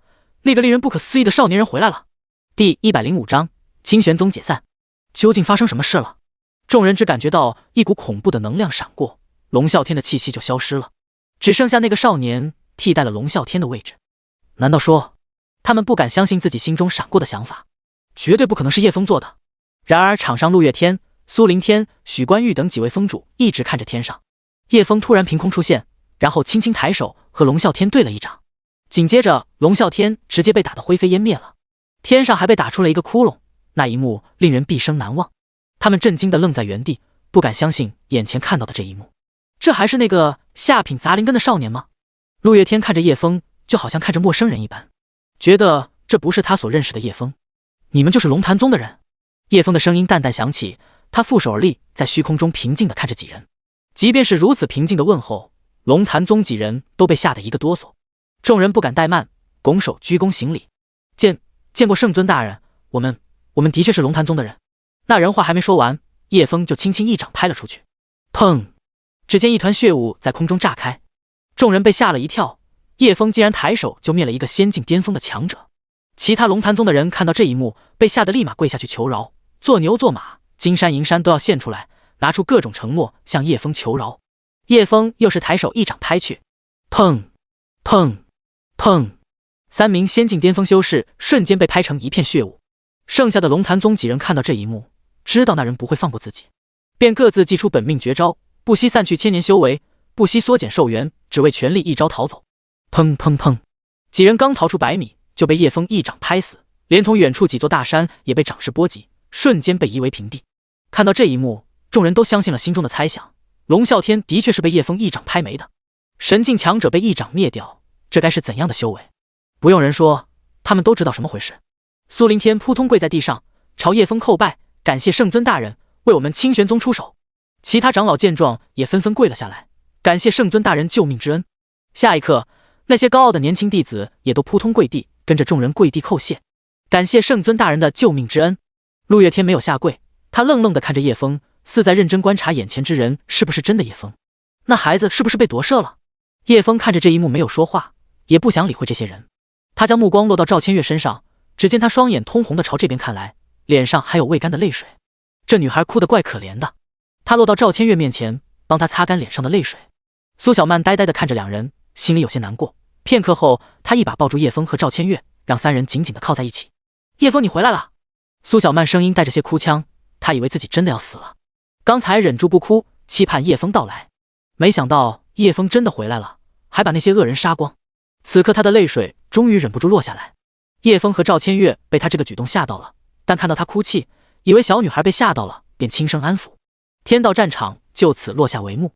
Speaker 1: 那个令人不可思议的少年人回来了。第105章清玄宗解散。究竟发生什么事了？众人只感觉到一股恐怖的能量闪过，龙啸天的气息就消失了，只剩下那个少年替代了龙啸天的位置。难道说，他们不敢相信自己心中闪过的想法，绝对不可能是叶枫做的。然而场上陆月天、苏灵天、许关玉等几位峰主一直看着天上，叶枫突然凭空出现，然后轻轻抬手和龙啸天对了一掌，紧接着龙啸天直接被打得灰飞烟灭了，天上还被打出了一个窟窿，那一幕令人毕生难忘。他们震惊地愣在原地，不敢相信眼前看到的这一幕。这还是那个下品杂灵根的少年吗？陆月天看着叶枫，就好像看着陌生人一般，觉得这不是他所认识的叶枫。你们就是龙潭宗的人？叶枫的声音淡淡响起，他负手而立，在虚空中平静地看着几人。即便是如此平静的问候，龙潭宗几人都被吓得一个哆嗦。众人不敢怠慢，拱手鞠躬行礼。见过圣尊大人，我们的确是龙潭宗的人。那人话还没说完，叶枫就轻轻一掌拍了出去。砰！只见一团血雾在空中炸开，众人被吓了一跳，叶枫竟然抬手就灭了一个仙境巅峰的强者。其他龙潭宗的人看到这一幕，被吓得立马跪下去求饶，做牛做马，金山银山都要现出来，拿出各种承诺向叶枫求饶。叶枫又是抬手一掌拍去，砰砰砰，3名仙境巅峰修士瞬间被拍成一片血雾。剩下的龙潭宗几人看到这一幕，知道那人不会放过自己，便各自祭出本命绝招，不惜散去千年修为，不惜缩减寿元，只为全力一招逃走。砰砰砰，几人刚逃出100米，就被叶枫一掌拍死，连同远处几座大山也被掌势波及，瞬间被夷为平地。看到这一幕，众人都相信了心中的猜想，龙啸天的确是被叶枫一掌拍没的。神境强者被一掌灭掉，这该是怎样的修为？不用人说，他们都知道什么回事。苏灵天扑通跪在地上，朝叶枫叩拜，感谢圣尊大人为我们清玄宗出手。其他长老见状也纷纷跪了下来，感谢圣尊大人救命之恩。下一刻，那些高傲的年轻弟子也都扑通跪地，跟着众人跪地叩谢，感谢圣尊大人的救命之恩。陆月天没有下跪，他愣愣地看着叶枫，似在认真观察眼前之人是不是真的叶枫。那孩子是不是被夺舍了？叶枫看着这一幕没有说话，也不想理会这些人。他将目光落到赵千月身上，只见她双眼通红的朝这边看来，脸上还有未干的泪水。这女孩哭得怪可怜的。他落到赵千月面前，帮她擦干脸上的泪水。苏小曼呆呆地看着两人，心里有些难过。片刻后，她一把抱住叶枫和赵千月，让3人紧紧地靠在一起。叶枫，你回来了。苏小曼声音带着些哭腔，她以为自己真的要死了，刚才忍住不哭，期盼叶枫到来，没想到叶枫真的回来了，还把那些恶人杀光。此刻她的泪水终于忍不住落下来。叶枫和赵千月被她这个举动吓到了，但看到她哭泣，以为小女孩被吓到了，便轻声安抚。天道战场就此落下帷幕。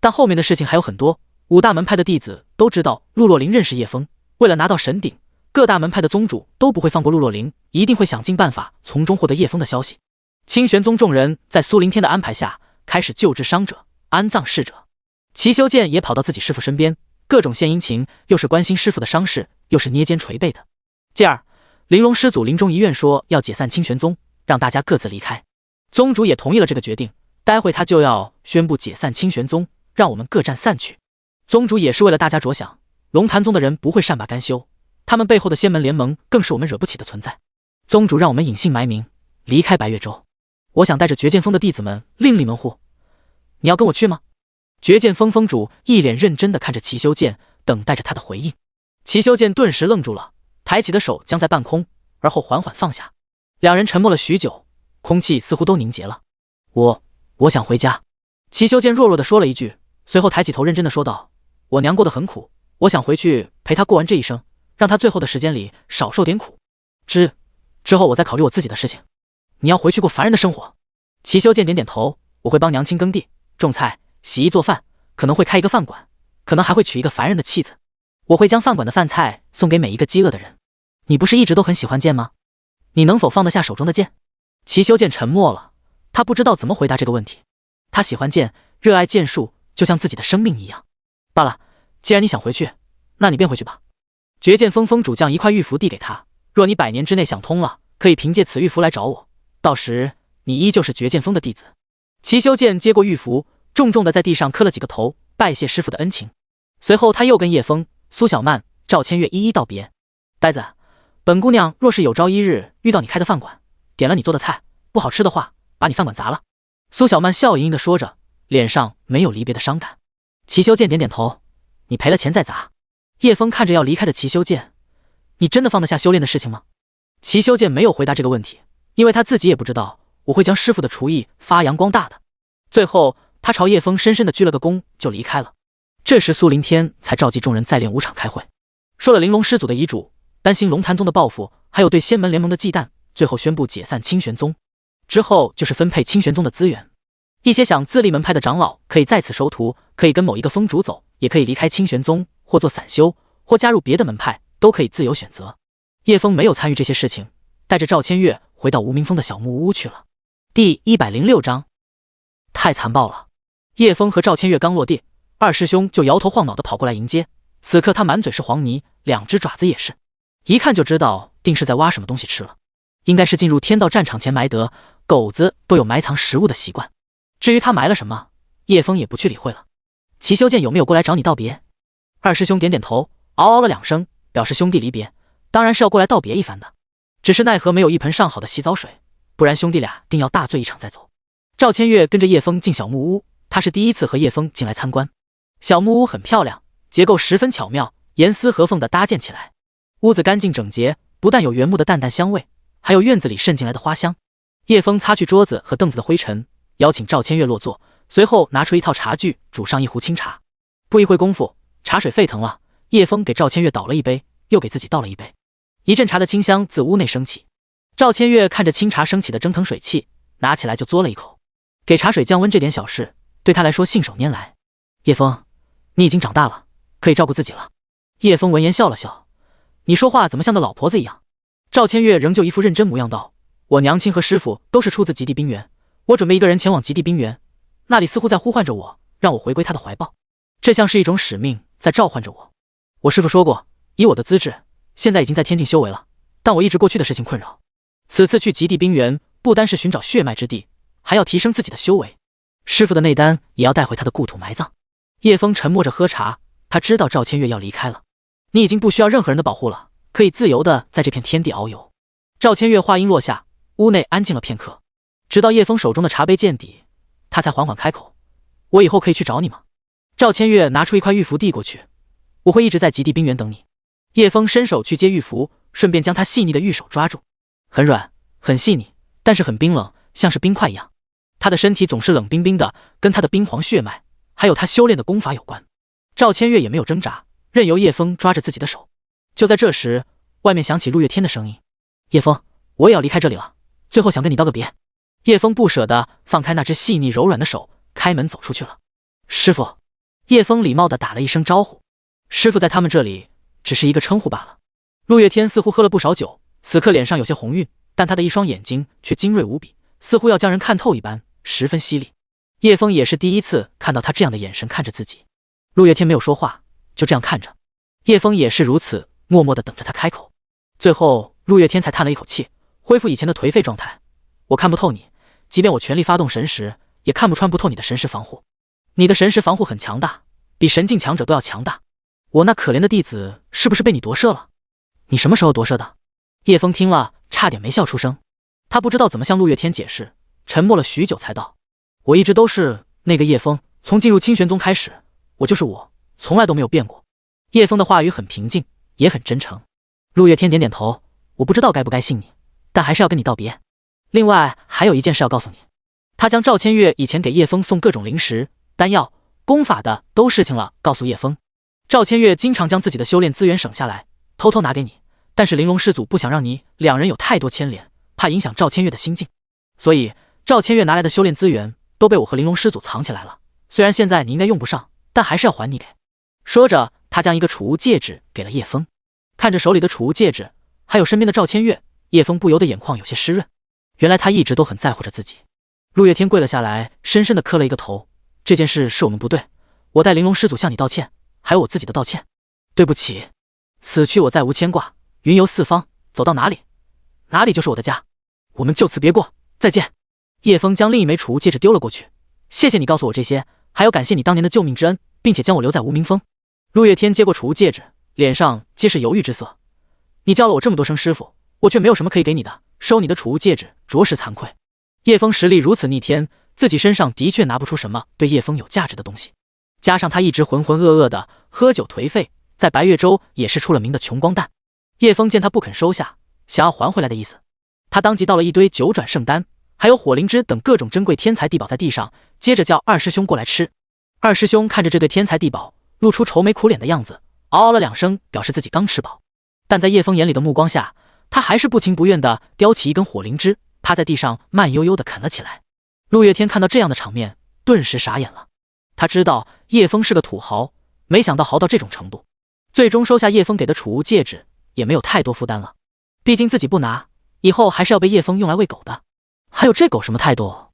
Speaker 1: 但后面的事情还有很多。5大门派的弟子都知道陆若琳认识叶枫，为了拿到神鼎，各大门派的宗主都不会放过陆若琳，一定会想尽办法从中获得叶枫的消息。清玄宗众人在苏灵天的安排下，开始救治伤者，安葬逝者。齐修剑也跑到自己师父身边，各种献殷勤，又是关心师父的伤势，又是捏肩捶背的。继而，玲珑师祖临终遗愿说要解散清玄宗，让大家各自离开。宗主也同意了这个决定，待会他就要宣布解散清玄宗，让我们各站散去。宗主也是为了大家着想，龙潭宗的人不会善罢甘休，他们背后的仙门联盟更是我们惹不起的存在。宗主让我们隐姓埋名，离开白月州。我想带着绝剑峰的弟子们另立门户，你要跟我去吗？绝剑峰峰主一脸认真地看着齐修剑，等待着他的回应。齐修剑顿时愣住了，抬起的手僵在半空，而后缓缓放下。两人沉默了许久，空气似乎都凝结了。我想回家。齐修剑弱弱地说了一句，随后抬起头认真地说道，我娘过得很苦，我想回去陪她过完这一生，让她最后的时间里少受点苦。之后我再考虑我自己的事情。你要回去过凡人的生活？齐修剑点点头，我会帮娘亲耕地、种菜、洗衣做饭，可能会开一个饭馆，可能还会娶一个凡人的妻子。我会将饭馆的饭菜送给每一个饥饿的人。你不是一直都很喜欢剑吗？你能否放得下手中的剑？齐修剑沉默了，他不知道怎么回答这个问题。他喜欢剑，热爱剑术，就像自己的生命一样。罢了，既然你想回去，那你便回去吧。绝剑峰峰主将一块玉符递给他，若你100年之内想通了，可以凭借此玉符来找我，到时你依旧是绝剑峰的弟子。齐修剑接过玉符，重重地在地上磕了几个头，拜谢师父的恩情。随后他又跟叶枫、苏小曼、赵千月一一道别。呆子，本姑娘若是有朝一日遇到你开的饭馆，点了你做的菜，不好吃的话，把你饭馆砸了。苏小曼笑盈盈地说着，脸上没有离别的伤感。齐修剑点点头，你赔了钱再砸。叶枫看着要离开的齐修剑，你真的放得下修炼的事情吗？齐修剑没有回答这个问题，因为他自己也不知道我会将师傅的厨艺发扬光大的。最后他朝叶枫深深地鞠了个躬就离开了。这时苏凌天才召集众人在练武场开会，说了玲珑师祖的遗嘱，担心龙潭宗的报复，还有对仙门联盟的忌惮，最后宣布解散清玄宗。之后就是分配清玄宗的资源，一些想自立门派的长老可以在此收徒，可以跟某一个宗主走，也可以离开清玄宗，或做散修，或加入别的门派，都可以自由选择。叶枫没有参与这些事情，带着赵千月回到无名峰的小木屋去了。第106章，太残暴了。叶枫和赵千月刚落地，二师兄就摇头晃脑地跑过来迎接。此刻他满嘴是黄泥，两只爪子也是，一看就知道定是在挖什么东西吃了，应该是进入天道战场前埋得，狗子都有埋藏食物的习惯。至于他埋了什么，叶枫也不去理会了。齐修剑有没有过来找你道别？二师兄点点头，嗷了2声，表示兄弟离别，当然是要过来道别一番的。只是奈何没有一盆上好的洗澡水，不然兄弟俩定要大醉一场再走。赵千月跟着叶枫进小木屋，他是第一次和叶枫进来参观。小木屋很漂亮，结构十分巧妙，严丝合缝地搭建起来。屋子干净整洁，不但有原木的淡淡香味，还有院子里渗进来的花香。叶枫擦去桌子和凳子的灰尘，邀请赵千月落座，随后拿出一套茶具，煮上一壶清茶。不一会功夫，茶水沸腾了，叶枫给赵千月倒了一杯，又给自己倒了一杯。一阵茶的清香自屋内升起。赵千月看着清茶升起的蒸腾水汽，拿起来就嘬了一口。给茶水降温这点小事，对他来说信手拈来。叶枫，你已经长大了，可以照顾自己了。叶枫闻言笑了笑，你说话怎么像个老婆子一样？赵千月仍旧一副认真模样道，我娘亲和师傅都是出自极地冰原，我准备一个人前往极地冰原，那里似乎在呼唤着我，让我回归他的怀抱，这像是一种使命在召唤着我。我师傅说过，以我的资质，现在已经在天境修为了，但我一直过去的事情困扰。此次去极地冰原，不单是寻找血脉之地，还要提升自己的修为。师傅的内丹也要带回他的故土埋葬。叶枫沉默着喝茶，他知道赵千月要离开了。你已经不需要任何人的保护了，可以自由的在这片天地遨游。赵千月话音落下，屋内安静了片刻，直到叶枫手中的茶杯见底，他才缓缓开口，我以后可以去找你吗？赵千月拿出一块玉符递过去，我会一直在极地冰原等你。叶枫伸手去接玉符，顺便将他细腻的玉手抓住，很软很细腻，但是很冰冷，像是冰块一样。他的身体总是冷冰冰的，跟他的冰皇血脉还有他修炼的功法有关。赵千月也没有挣扎，任由叶枫抓着自己的手。就在这时，外面响起陆月天的声音，叶枫，我也要离开这里了，最后想跟你道个别。叶枫不舍得放开那只细腻柔软的手，开门走出去了。师傅。叶枫礼貌地打了一声招呼，师傅在他们这里只是一个称呼罢了。陆月天似乎喝了不少酒，此刻脸上有些红晕，但他的一双眼睛却精锐无比，似乎要将人看透一般，十分犀利。叶枫也是第一次看到他这样的眼神看着自己。陆月天没有说话，就这样看着。叶枫也是如此，默默地等着他开口。最后陆月天才叹了一口气，恢复以前的颓废状态。我看不透你，即便我全力发动神识，也看不穿不透你的神识防护。你的神识防护很强大，比神境强者都要强大。我那可怜的弟子是不是被你夺舍了？你什么时候夺舍的？叶枫听了差点没笑出声，他不知道怎么向陆月天解释，沉默了许久才道，我一直都是那个叶枫，从进入清玄宗开始，我就是我，从来都没有变过。叶枫的话语很平静，也很真诚。陆月天点点头，我不知道该不该信你，但还是要跟你道别。另外还有一件事要告诉你。他将赵千月以前给叶枫送各种零食、丹药、功法的都事情了告诉叶枫。赵千月经常将自己的修炼资源省下来，偷偷拿给你，但是玲珑师祖不想让你两人有太多牵连，怕影响赵千月的心境，所以赵千月拿来的修炼资源都被我和玲珑师祖藏起来了。虽然现在你应该用不上，但还是要还你给。说着，他将一个储物戒指给了叶枫。看着手里的储物戒指，还有身边的赵千月，叶枫不由得眼眶有些湿润。原来他一直都很在乎着自己。陆月天跪了下来，深深地磕了一个头。这件事是我们不对，我代玲珑师祖向你道歉，还有我自己的道歉。对不起，此去我再无牵挂，云游四方，走到哪里，哪里就是我的家。我们就此别过，再见。叶枫将另一枚储物戒指丢了过去。谢谢你告诉我这些，还有感谢你当年的救命之恩，并且将我留在无名峰。陆月天接过储物戒指，脸上皆是犹豫之色。你叫了我这么多声师傅，我却没有什么可以给你的，收你的储物戒指着实惭愧。叶枫实力如此逆天，自己身上的确拿不出什么对叶枫有价值的东西，加上他一直浑浑噩噩的喝酒颓废，在白月州也是出了名的穷光蛋。叶枫见他不肯收下，想要还回来的意思，他当即倒了一堆九转圣丹，还有火灵芝等各种珍贵天材地宝在地上，接着叫二师兄过来吃。二师兄看着这堆天材地宝，露出愁眉苦脸的样子，嗷了2声，表示自己刚吃饱。但在叶枫眼里的目光下，他还是不情不愿地叼起一根火灵芝，趴在地上慢悠悠地啃了起来。陆月天看到这样的场面，顿时傻眼了。他知道叶枫是个土豪，没想到豪到这种程度。最终收下叶枫给的储物戒指，也没有太多负担了。毕竟自己不拿，以后还是要被叶枫用来喂狗的。还有这狗什么态度？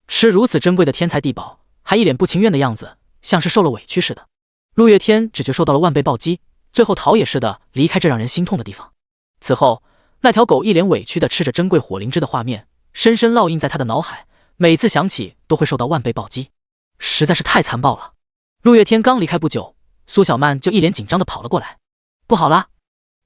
Speaker 1: 吃如此珍贵的天材地宝，还一脸不情愿的样子，像是受了委屈似的。陆月天只觉受到了万倍暴击，最后逃也似的离开这让人心痛的地方。此后，那条狗一脸委屈地吃着珍贵火灵芝的画面，深深烙印在他的脑海，每次想起都会受到万倍暴击，实在是太残暴了。陆月天刚离开不久，苏小曼就一脸紧张地跑了过来。不好啦，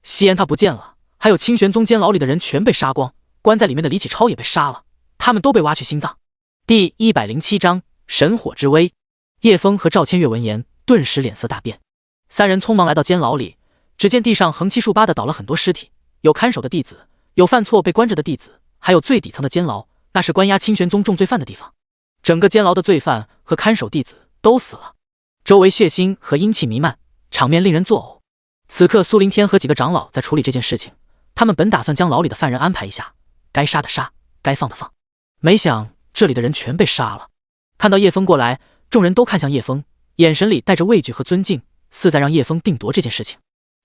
Speaker 1: 西岩他不见了，还有清玄宗监牢里的人全被杀光，关在里面的李启超也被杀了，他们都被挖去心脏。第107章神火之威。叶枫和赵千月闻言顿时脸色大变，三人匆忙来到监牢里，只见地上横七竖八的倒了很多尸体，有看守的弟子，有犯错被关着的弟子，还有最底层的监牢，那是关押清玄宗重罪犯的地方。整个监牢的罪犯和看守弟子都死了，周围血腥和阴气弥漫，场面令人作呕。此刻苏林天和几个长老在处理这件事情，他们本打算将牢里的犯人安排一下，该杀的杀，该放的放，没想这里的人全被杀了。看到叶枫过来，众人都看向叶枫，眼神里带着畏惧和尊敬，似在让叶枫定夺这件事情。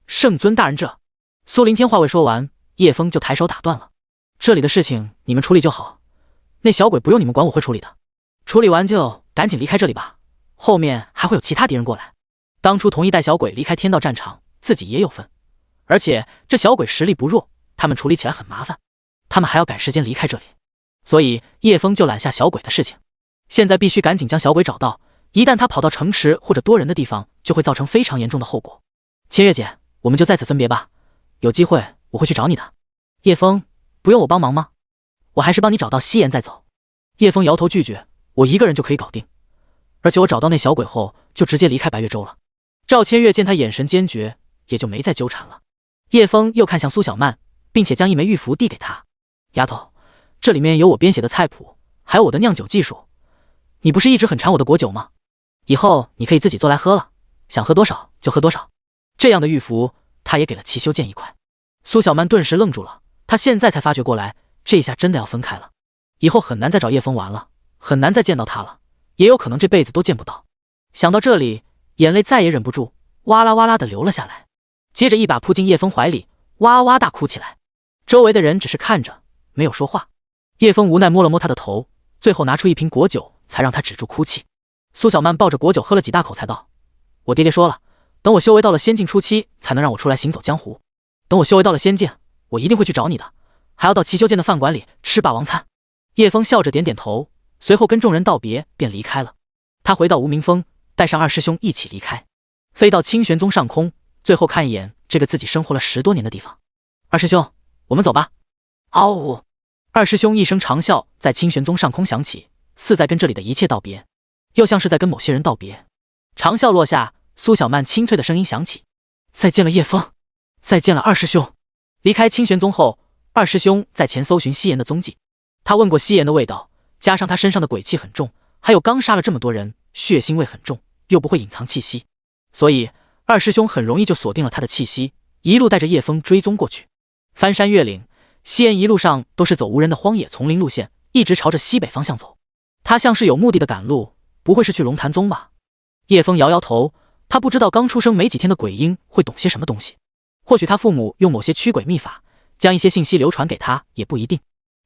Speaker 1: 圣尊大人这……苏林天话未说完，叶枫就抬手打断了。这里的事情你们处理就好，那小鬼不用你们管，我会处理的。处理完就赶紧离开这里吧，后面还会有其他敌人过来。当初同意带小鬼离开天道战场，自己也有份，而且这小鬼实力不弱，他们处理起来很麻烦，他们还要赶时间离开这里，所以叶枫就揽下小鬼的事情。现在必须赶紧将小鬼找到，一旦他跑到城池或者多人的地方，就会造成非常严重的后果。千月姐，我们就在此分别吧，有机会我会去找你的。叶枫，不用我帮忙吗？我还是帮你找到西岩再走。叶枫摇头拒绝，我一个人就可以搞定，而且我找到那小鬼后就直接离开白月州了。赵千月见他眼神坚决，也就没再纠缠了。叶枫又看向苏小曼，并且将一枚玉符递给她。丫头，这里面有我编写的菜谱，还有我的酿酒技术，你不是一直很馋我的果酒吗？以后你可以自己做来喝了，想喝多少就喝多少。这样的玉符他也给了齐修剑一块。苏小曼顿时愣住了，她现在才发觉过来，这下真的要分开了，以后很难再找叶枫玩了，很难再见到他了，也有可能这辈子都见不到。想到这里，眼泪再也忍不住，哇啦哇啦的流了下来，接着一把扑进叶枫怀里，哇哇大哭起来。周围的人只是看着，没有说话。叶枫无奈摸了摸他的头，最后拿出一瓶果酒，才让他止住哭泣。苏小曼抱着果酒喝了几大口，才道：我爹爹说了，等我修为到了仙境初期，才能让我出来行走江湖。等我修为到了仙境，我一定会去找你的，还要到齐修剑的饭馆里吃霸王餐。叶枫笑着点点头，随后跟众人道别，便离开了。他回到无名峰，带上二师兄一起离开，飞到清玄宗上空，最后看一眼这个自己生活了10多年的地方。二师兄，我们走吧。嗷呜！二师兄一声长啸在清玄宗上空响起，似在跟这里的一切道别，又像是在跟某些人道别。长啸落下，苏小曼清脆的声音响起：再见了叶枫，再见了二师兄。离开清玄宗后，二师兄在前搜寻西岩的踪迹。他问过西岩的味道，加上他身上的鬼气很重，还有刚杀了这么多人，血腥味很重，又不会隐藏气息，所以二师兄很容易就锁定了他的气息，一路带着叶枫追踪过去。翻山越岭，西岩一路上都是走无人的荒野丛林路线，一直朝着西北方向走。他像是有目的的赶路，不会是去龙潭宗吧？叶枫摇摇头，他不知道刚出生没几天的鬼婴会懂些什么东西，或许他父母用某些驱鬼秘法将一些信息流传给他，也不一定。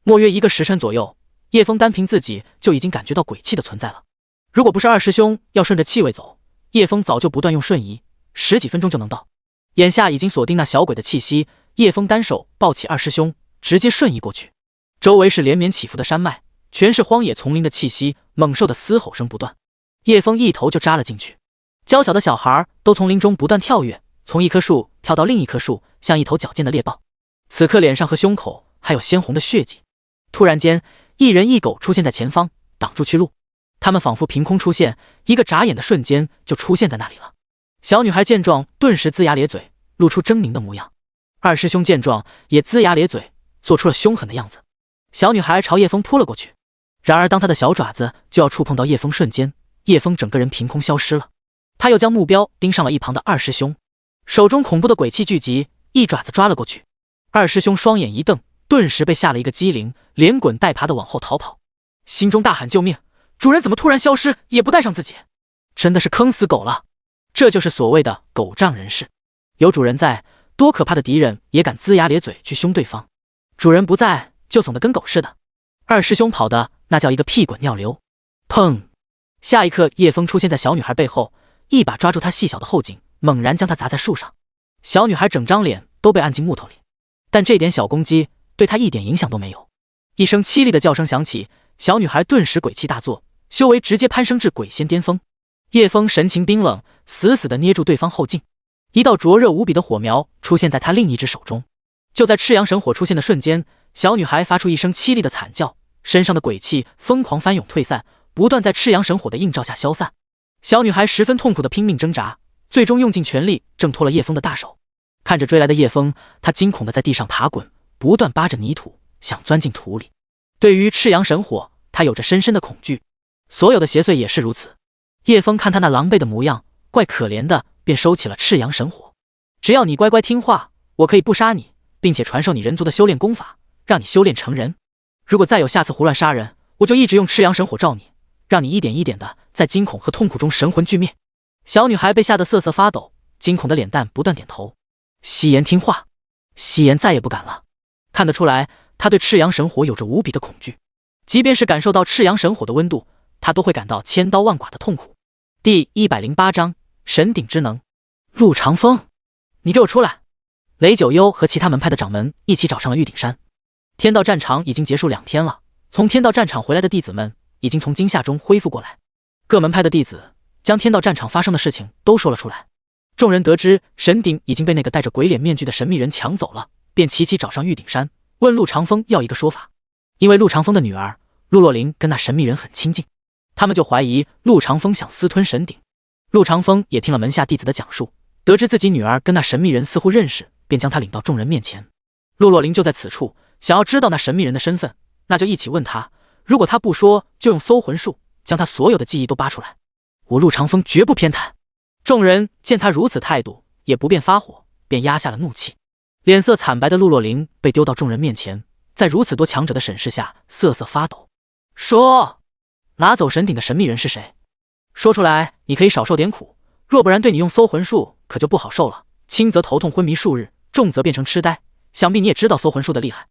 Speaker 1: 莫约1个时辰左右，叶枫单凭自己就已经感觉到鬼气的存在了。如果不是二师兄要顺着气味走，叶枫早就不断用瞬移，10几分钟就能到。眼下已经锁定那小鬼的气息，叶枫单手抱起二师兄，直接瞬移过去。周围是连绵起伏的山脉，全是荒野丛林的气息，猛兽的嘶吼声不断。叶枫一头就扎了进去。娇小的小孩都从林中不断跳跃，从一棵树跳到另一棵树，像一头矫健的猎豹。此刻脸上和胸口还有鲜红的血迹。突然间，一人一狗出现在前方，挡住去路。他们仿佛凭空出现，一个眨眼的瞬间就出现在那里了。小女孩见状，顿时龇牙咧嘴，露出狰狞的模样。二师兄见状，也龇牙咧嘴，做出了凶狠的样子。小女孩朝叶枫扑了过去，然而当她的小爪子就要触碰到叶枫瞬间，叶枫整个人凭空消失了。他又将目标盯上了一旁的二师兄，手中恐怖的鬼气聚集，一爪子抓了过去。二师兄双眼一瞪，顿时被吓了一个机灵，连滚带爬的往后逃跑，心中大喊救命！主人怎么突然消失，也不带上自己？真的是坑死狗了！这就是所谓的狗仗人势。有主人在，多可怕的敌人也敢龇牙咧嘴去凶对方。主人不在，就怂得跟狗似的。二师兄跑的那叫一个屁滚尿流。砰！下一刻，叶枫出现在小女孩背后，一把抓住她细小的后颈，猛然将她砸在树上。小女孩整张脸都被按进木头里，但这点小攻击对她一点影响都没有。一声凄厉的叫声响起，小女孩顿时鬼气大作，修为直接攀升至鬼仙巅峰。叶枫神情冰冷，死死地捏住对方后颈，一道灼热无比的火苗出现在他另一只手中。就在赤阳神火出现的瞬间，小女孩发出一声凄厉的惨叫，身上的鬼气疯狂翻涌退散，不断在赤阳神火的映照下消散。小女孩十分痛苦地拼命挣扎，最终用尽全力挣脱了叶枫的大手。看着追来的叶枫，她惊恐地在地上爬滚，不断扒着泥土，想钻进土里。对于赤阳神火，她有着深深的恐惧，所有的邪祟也是如此。叶枫看他那狼狈的模样，怪可怜的，便收起了赤阳神火。只要你乖乖听话，我可以不杀你，并且传授你人族的修炼功法，让你修炼成人。如果再有下次胡乱杀人，我就一直用赤阳神火照你，让你一点一点的在惊恐和痛苦中神魂俱灭。小女孩被吓得瑟瑟发抖，惊恐的脸蛋不断点头。夕颜听话。夕颜再也不敢了。看得出来，她对赤阳神火有着无比的恐惧，即便是感受到赤阳神火的温度，她都会感到千刀万剐的痛苦。第108章神鼎之能。陆长风，你给我出来！雷九幽和其他门派的掌门一起找上了玉鼎山。天道战场已经结束2天了，从天道战场回来的弟子们已经从惊吓中恢复过来。各门派的弟子将天道战场发生的事情都说了出来。众人得知神鼎已经被那个戴着鬼脸面具的神秘人抢走了，便齐齐找上玉鼎山，问陆长风要一个说法。因为陆长风的女儿陆若琳跟那神秘人很亲近，他们就怀疑陆长风想私吞神鼎。陆长风也听了门下弟子的讲述，得知自己女儿跟那神秘人似乎认识，便将她领到众人面前。陆若琳就在此处，想要知道那神秘人的身份，那就一起问他，如果他不说，就用搜魂术将他所有的记忆都扒出来。我陆长风绝不偏袒。众人见他如此态度，也不便发火，便压下了怒气。脸色惨白的陆若琳被丢到众人面前，在如此多强者的审视下瑟瑟发抖。说，拿走神鼎的神秘人是谁？说出来，你可以少受点苦，若不然对你用搜魂术可就不好受了，轻则头痛昏迷数日，重则变成痴呆。想必你也知道搜魂术的厉害，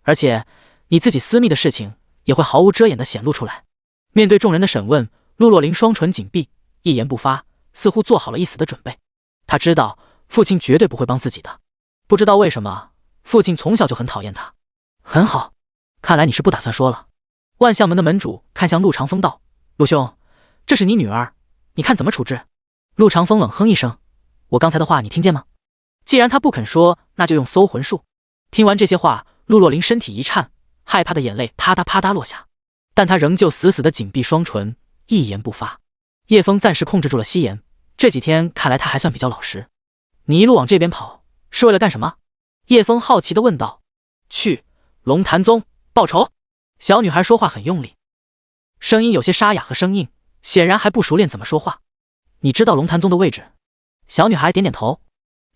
Speaker 1: 而且你自己私密的事情也会毫无遮掩地显露出来。面对众人的审问，陆若琳双唇紧闭，一言不发，似乎做好了一死的准备。他知道父亲绝对不会帮自己的，不知道为什么父亲从小就很讨厌他。很好，看来你是不打算说了。万象门的门主看向陆长风道：陆兄，这是你女儿，你看怎么处置？陆长风冷哼一声：我刚才的话你听见吗？既然他不肯说，那就用搜魂术。听完这些话，陆若琳身体一颤，害怕的眼泪啪嗒啪嗒落下，但他仍旧死死地紧闭双唇，一言不发。叶枫暂时控制住了夕颜，这几天看来他还算比较老实。你一路往这边跑，是为了干什么？叶枫好奇地问道。去龙潭宗报仇。小女孩说话很用力，声音有些沙哑和生硬，显然还不熟练怎么说话。你知道龙潭宗的位置？小女孩点点头。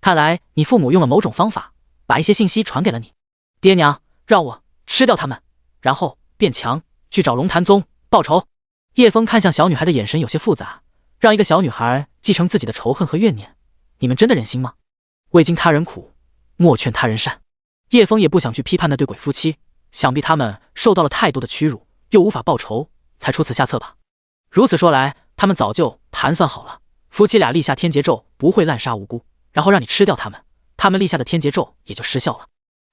Speaker 1: 看来你父母用了某种方法，把一些信息传给了你。爹娘让我吃掉他们，然后变强，去找龙潭宗报仇。叶枫看向小女孩的眼神有些复杂，让一个小女孩继承自己的仇恨和怨念，你们真的忍心吗？未经他人苦，莫劝他人善。叶枫也不想去批判那对鬼夫妻，想必他们受到了太多的屈辱，又无法报仇，才出此下策吧。如此说来，他们早就盘算好了，夫妻俩立下天劫咒不会滥杀无辜，然后让你吃掉他们，他们立下的天劫咒也就失效了，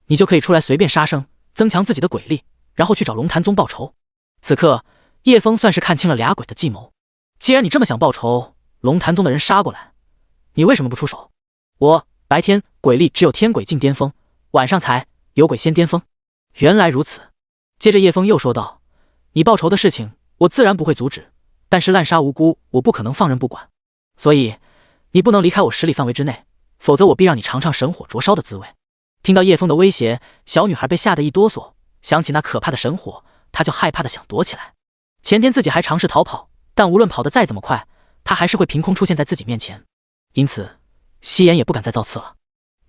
Speaker 1: 你就可以出来随便杀生，增强自己的鬼力，然后去找龙潭宗报仇。此刻叶枫算是看清了俩鬼的计谋。既然你这么想报仇，龙潭宗的人杀过来，你为什么不出手？我白天鬼力只有天鬼境巅峰，晚上才有鬼仙巅峰。原来如此。接着叶枫又说道，你报仇的事情我自然不会阻止，但是滥杀无辜，我不可能放任不管，所以你不能离开我10里范围之内，否则我必让你尝尝神火灼烧的滋味。听到叶枫的威胁，小女孩被吓得一哆嗦，想起那可怕的神火，她就害怕的想躲起来。前天自己还尝试逃跑，但无论跑得再怎么快，她还是会凭空出现在自己面前，因此夕颜也不敢再造次了。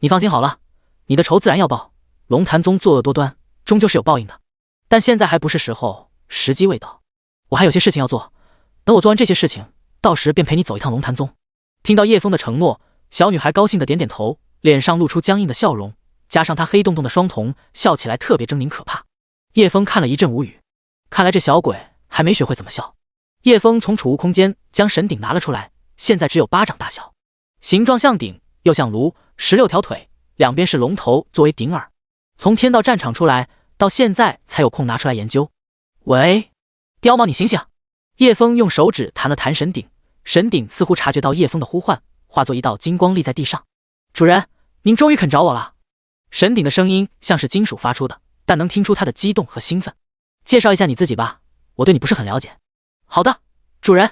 Speaker 1: 你放心好了，你的仇自然要报，龙潭宗作恶多端，终究是有报应的。但现在还不是时候，时机未到，我还有些事情要做，等我做完这些事情，到时便陪你走一趟龙潭宗。听到叶枫的承诺，小女孩高兴的点点头，脸上露出僵硬的笑容，加上她黑洞洞的双瞳，笑起来特别狰狞可怕。叶枫看了一阵无语，看来这小鬼还没学会怎么笑。叶枫从储物空间将神鼎拿了出来，现在只有巴掌大小，形状像鼎又像炉，16条腿，两边是龙头作为顶耳。从天道战场出来到现在才有空拿出来研究。喂，刁毛你醒醒！叶枫用手指弹了弹神鼎，神鼎似乎察觉到叶枫的呼唤，化作一道金光立在地上。主人，您终于肯找我了。神鼎的声音像是金属发出的，但能听出他的激动和兴奋。介绍一下你自己吧，我对你不是很了解。好的，主人。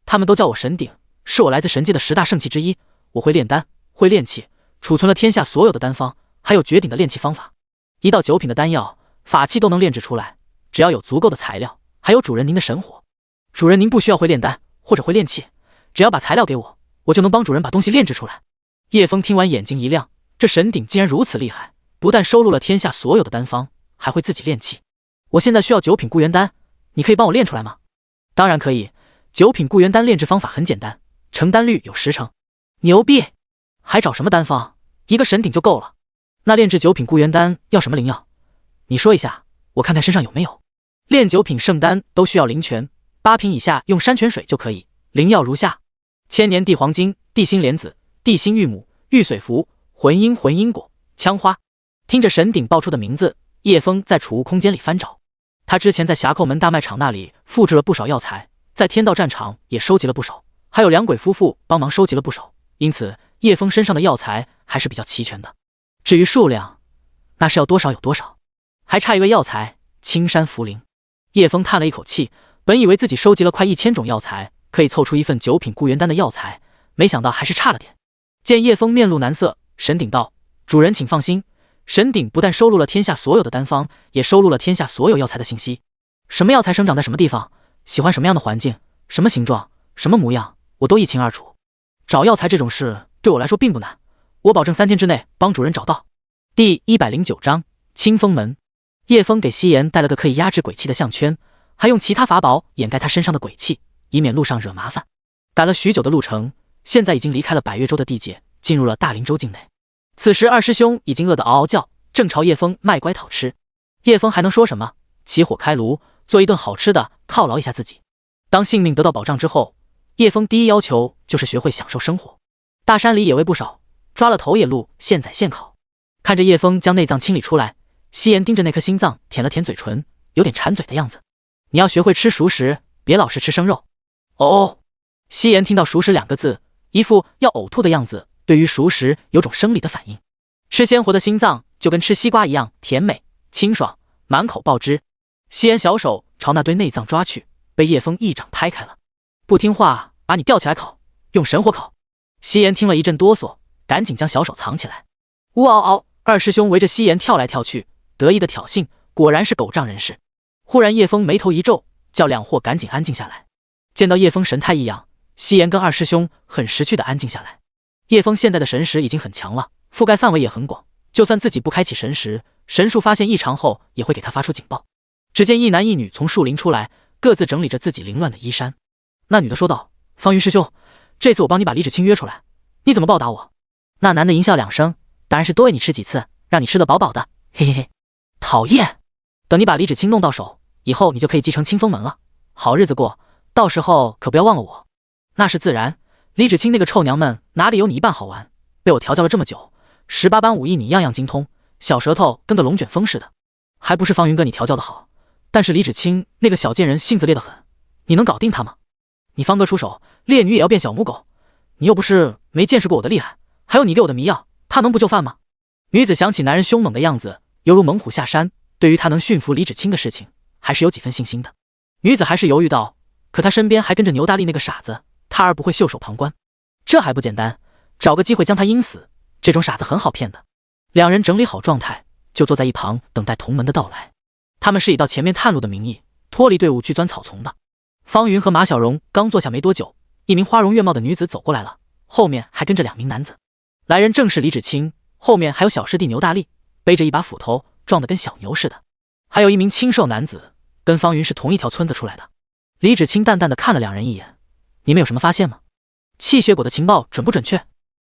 Speaker 1: 他们都叫我神鼎，是我来自神界的10大圣器之一。我会炼丹，会炼器，储存了天下所有的丹方，还有绝顶的炼器方法。1到9品的丹药、法器都能炼制出来，只要有足够的材料，还有主人您的神火。主人您不需要会炼丹或者会炼器，只要把材料给我，我就能帮主人把东西炼制出来。叶枫听完眼睛一亮，这神鼎竟然如此厉害，不但收录了天下所有的丹方，还会自己炼器。我现在需要9品固元丹，你可以帮我炼出来吗？当然可以，9品固元丹炼制方法很简单，成丹率有10成。牛逼！还找什么丹方？一个神鼎就够了。那炼制9品固元丹要什么灵药？你说一下，我看看身上有没有。炼9品圣丹都需要灵泉，8品以下用山泉水就可以。灵药如下：千年地黄金、地心莲子、地心玉母、玉髓符、魂因果、枪花。听着神鼎报出的名字，叶枫在储物空间里翻找。他之前在峡寇门大卖场那里复制了不少药材，在天道战场也收集了不少，还有两鬼夫妇帮忙收集了不少，因此叶枫身上的药材还是比较齐全的。至于数量，那是要多少有多少，还差一味药材青山茯苓。叶枫叹了一口气，本以为自己收集了快1000种药材，可以凑出一份9品固元丹的药材，没想到还是差了点。见叶枫面露难色，神鼎道：主人请放心，神鼎不但收录了天下所有的丹方，也收录了天下所有药材的信息。什么药材生长在什么地方，喜欢什么样的环境，什么形状，什么模样，我都一清二楚。找药材这种事对我来说并不难，我保证3天之内帮主人找到。第109章清风门。叶枫给夕颜带了个可以压制鬼气的项圈，还用其他法宝掩盖他身上的鬼气，以免路上惹麻烦。赶了许久的路程，现在已经离开了百越州的地界，进入了大林州境内。此时二师兄已经饿得嗷嗷叫，正朝叶枫卖乖讨吃。叶枫还能说什么？起火开炉，做一顿好吃的犒劳一下自己。当性命得到保障之后，叶枫第一要求就是学会享受生活。大山里野味不少，抓了头野鹿现宰现烤。看着叶枫将内脏清理出来，夕颜盯着那颗心脏舔了舔嘴唇，有点馋嘴的样子。你要学会吃熟食，别老是吃生肉。哦，夕颜听到熟食2个字，一副要呕吐的样子，对于熟食有种生理的反应。吃鲜活的心脏就跟吃西瓜一样甜美清爽，满口爆汁。夕颜小手朝那堆内脏抓去，被叶枫一掌拍开了。不听话，把你吊起来烤，用神火烤。夕颜听了一阵哆嗦，赶紧将小手藏起来。呜嗷嗷，二师兄围着夕颜跳来跳去，得意的挑衅，果然是狗仗人势。忽然叶枫眉头一皱，叫两货赶紧安静下来。见到叶枫神态异样，夕颜跟二师兄很识趣的安静下来。叶枫现在的神识已经很强了，覆盖范围也很广，就算自己不开启神识，神树发现异常后也会给他发出警报。只见一男一女从树林出来，各自整理着自己凌乱的衣衫。那女的说道：方云师兄，这次我帮你把李芷清约出来，你怎么报答我？那男的淫笑2声，当然是多喂你吃几次，让你吃得饱饱的，嘿嘿嘿。讨厌，等你把李芷清弄到手以后，你就可以继承清风门了，好日子过，到时候可不要忘了我。那是自然，李芷清那个臭娘们哪里有你一半好玩，被我调教了这么久，18般武艺你样样精通，小舌头跟个龙卷风似的，还不是方云哥你调教的好。但是李芷清那个小贱人性子烈得很，你能搞定她吗？你方哥出手，烈女也要变小母狗，你又不是没见识过我的厉害，还有你给我的迷药，她能不就范吗？女子想起男人凶猛的样子，犹如猛虎下山，对于他能驯服李芷清的事情还是有几分信心的。女子还是犹豫道：可他身边还跟着牛大力那个傻子，他而不会袖手旁观。这还不简单，找个机会将他阴死，这种傻子很好骗的。两人整理好状态，就坐在一旁等待同门的到来。他们是以到前面探路的名义脱离队伍去钻草丛的。方云和马小荣刚坐下没多久，一名花容月貌的女子走过来了，后面还跟着2名男子。来人正是李芷清，后面还有小师弟牛大力，背着一把斧头，壮得跟小牛似的。还有一名清瘦男子，跟方云是同一条村子出来的。李芷清淡淡的看了2人一眼，你们有什么发现吗？气血果的情报准不准确？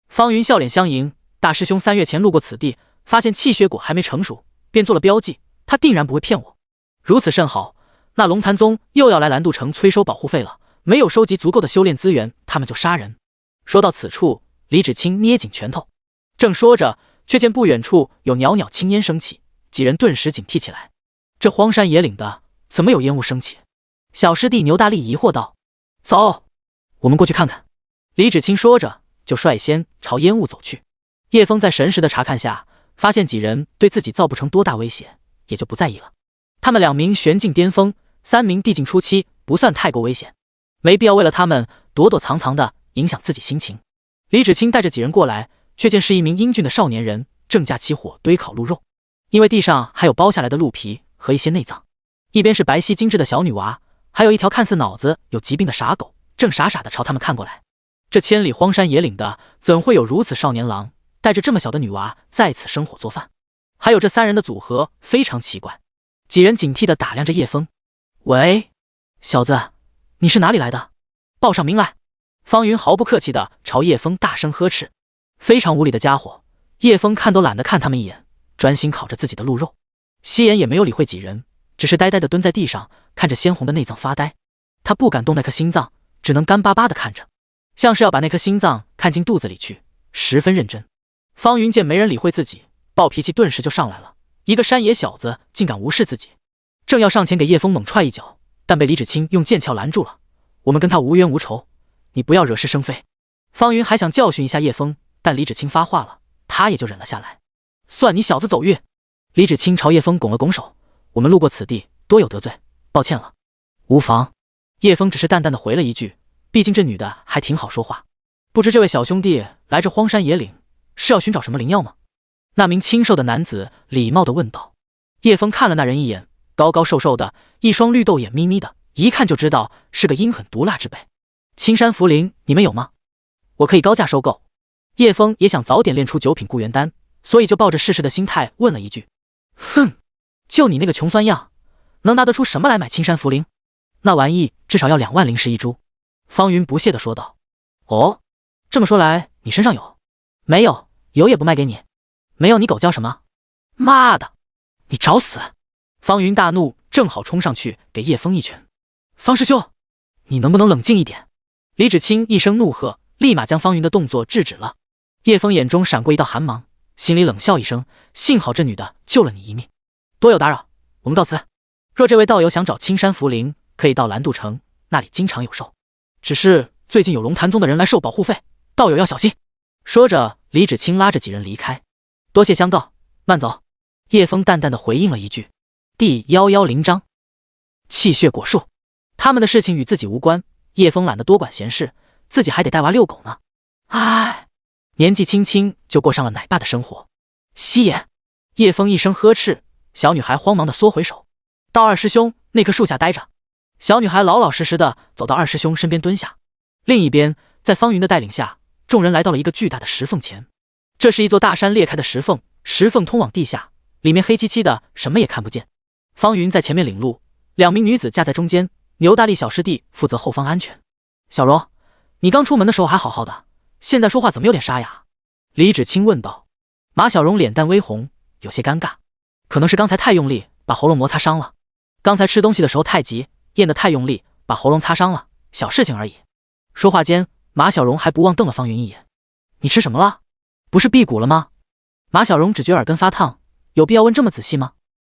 Speaker 1: 方云笑脸相迎，大师兄3月前路过此地，发现气血果还没成熟，便做了标记，他定然不会骗我。如此甚好，那龙潭宗又要来蓝渡城催收保护费了，没有收集足够的修炼资源，他们就杀人。说到此处，李芷清捏紧拳头，正说着，却见不远处有袅袅青烟升起，几人顿时警惕起来。这荒山野岭的，怎么有烟雾升起？小师弟牛大力疑惑道：“走，我们过去看看。”李芷清说着，就率先朝烟雾走去。叶枫在神识的查看下，发现几人对自己造不成多大威胁，也就不在意了。他们2名玄境巅峰，3名地境初期，不算太过危险，没必要为了他们躲躲藏藏的影响自己心情。李芷清带着几人过来，却见是一名英俊的少年人，正架起火堆烤鹿肉，因为地上还有剥下来的鹿皮和一些内脏。一边是白皙精致的小女娃，还有一条看似脑子有疾病的傻狗，正傻傻的朝他们看过来。这千里荒山野岭的，怎会有如此少年郎带着这么小的女娃在此生火做饭？还有这3人的组合非常奇怪。几人警惕地打量着叶枫。喂，小子，你是哪里来的？报上名来。方云毫不客气地朝叶枫大声呵斥。非常无理的家伙，叶枫看都懒得看他们一眼，专心烤着自己的鹿肉。夕颜也没有理会几人，只是呆呆地蹲在地上，看着鲜红的内脏发呆。他不敢动那颗心脏，只能干巴巴地看着，像是要把那颗心脏看进肚子里去，十分认真。方云见没人理会自己，暴脾气顿时就上来了。一个山野小子竟敢无视自己，正要上前给叶枫猛踹一脚，但被李芷清用剑鞘拦住了。我们跟他无冤无仇，你不要惹是生非。方云还想教训一下叶枫，但李芷清发话了，他也就忍了下来。算你小子走运。李芷清朝叶枫拱了拱手，我们路过此地，多有得罪，抱歉了。无妨。叶枫只是淡淡的回了一句，毕竟这女的还挺好说话。不知这位小兄弟来这荒山野岭，是要寻找什么灵药吗？那名清瘦的男子礼貌地问道。叶枫看了那人一眼，高高瘦瘦的，一双绿豆眼眯眯的，一看就知道是个阴狠毒辣之辈。青山茯苓你们有吗？我可以高价收购。叶枫也想早点炼出9品固元丹，所以就抱着试试的心态问了一句。哼，就你那个穷酸样，能拿得出什么来买青山茯苓？那玩意至少要2万灵石一株。方云不屑地说道。哦，这么说来你身上有？没有，有也不卖给你。没有你狗叫什么？妈的，你找死！方云大怒，正好冲上去给叶枫一拳。方师兄，你能不能冷静一点？李芷清一声怒喝，立马将方云的动作制止了。叶枫眼中闪过一道寒芒，心里冷笑一声，幸好这女的救了你一命。多有打扰，我们告辞。若这位道友想找青山茯苓，可以到蓝渡城，那里经常有售。只是最近有龙潭宗的人来收保护费，道友要小心。说着，李芷清拉着几人离开。多谢相告，慢走。叶枫淡淡的回应了一句。第110章气血果树。他们的事情与自己无关，叶枫懒得多管闲事，自己还得带娃遛狗呢。唉，年纪轻轻就过上了奶爸的生活。夕颜，叶枫一声呵斥，小女孩慌忙的缩回手，到二师兄那棵树下待着。小女孩老老实实的走到二师兄身边蹲下。另一边，在方云的带领下，众人来到了一个巨大的石缝前。这是一座大山裂开的石缝，石缝通往地下，里面黑漆漆的，什么也看不见。方云在前面领路，2名女子架在中间，牛大力小师弟负责后方安全。小柔，你刚出门的时候还好好的，现在说话怎么有点沙哑？李芷清问道。马小荣脸蛋微红，有些尴尬，可能是刚才太用力，把喉咙摩擦伤了。刚才吃东西的时候太急，咽得太用力，把喉咙擦伤了，小事情而已。说话间，马小荣还不忘瞪了方云一眼。你吃什么了？不是辟谷了吗？马小荣只觉耳根发烫，有必要问这么仔细吗？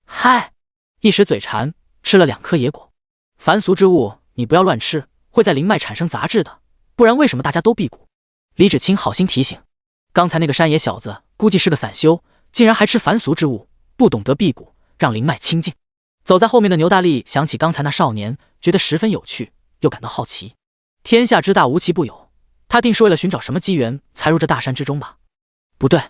Speaker 1: 嗨，一时嘴馋，吃了2颗野果。凡俗之物你不要乱吃，会在灵脉产生杂质的，不然为什么大家都辟谷？李芷清好心提醒。刚才那个山野小子估计是个散修，竟然还吃凡俗之物，不懂得辟谷，让灵脉清净。走在后面的牛大力想起刚才那少年，觉得十分有趣，又感到好奇。天下之大无奇不有，他定是为了寻找什么机缘才入这大山之中吧？不对，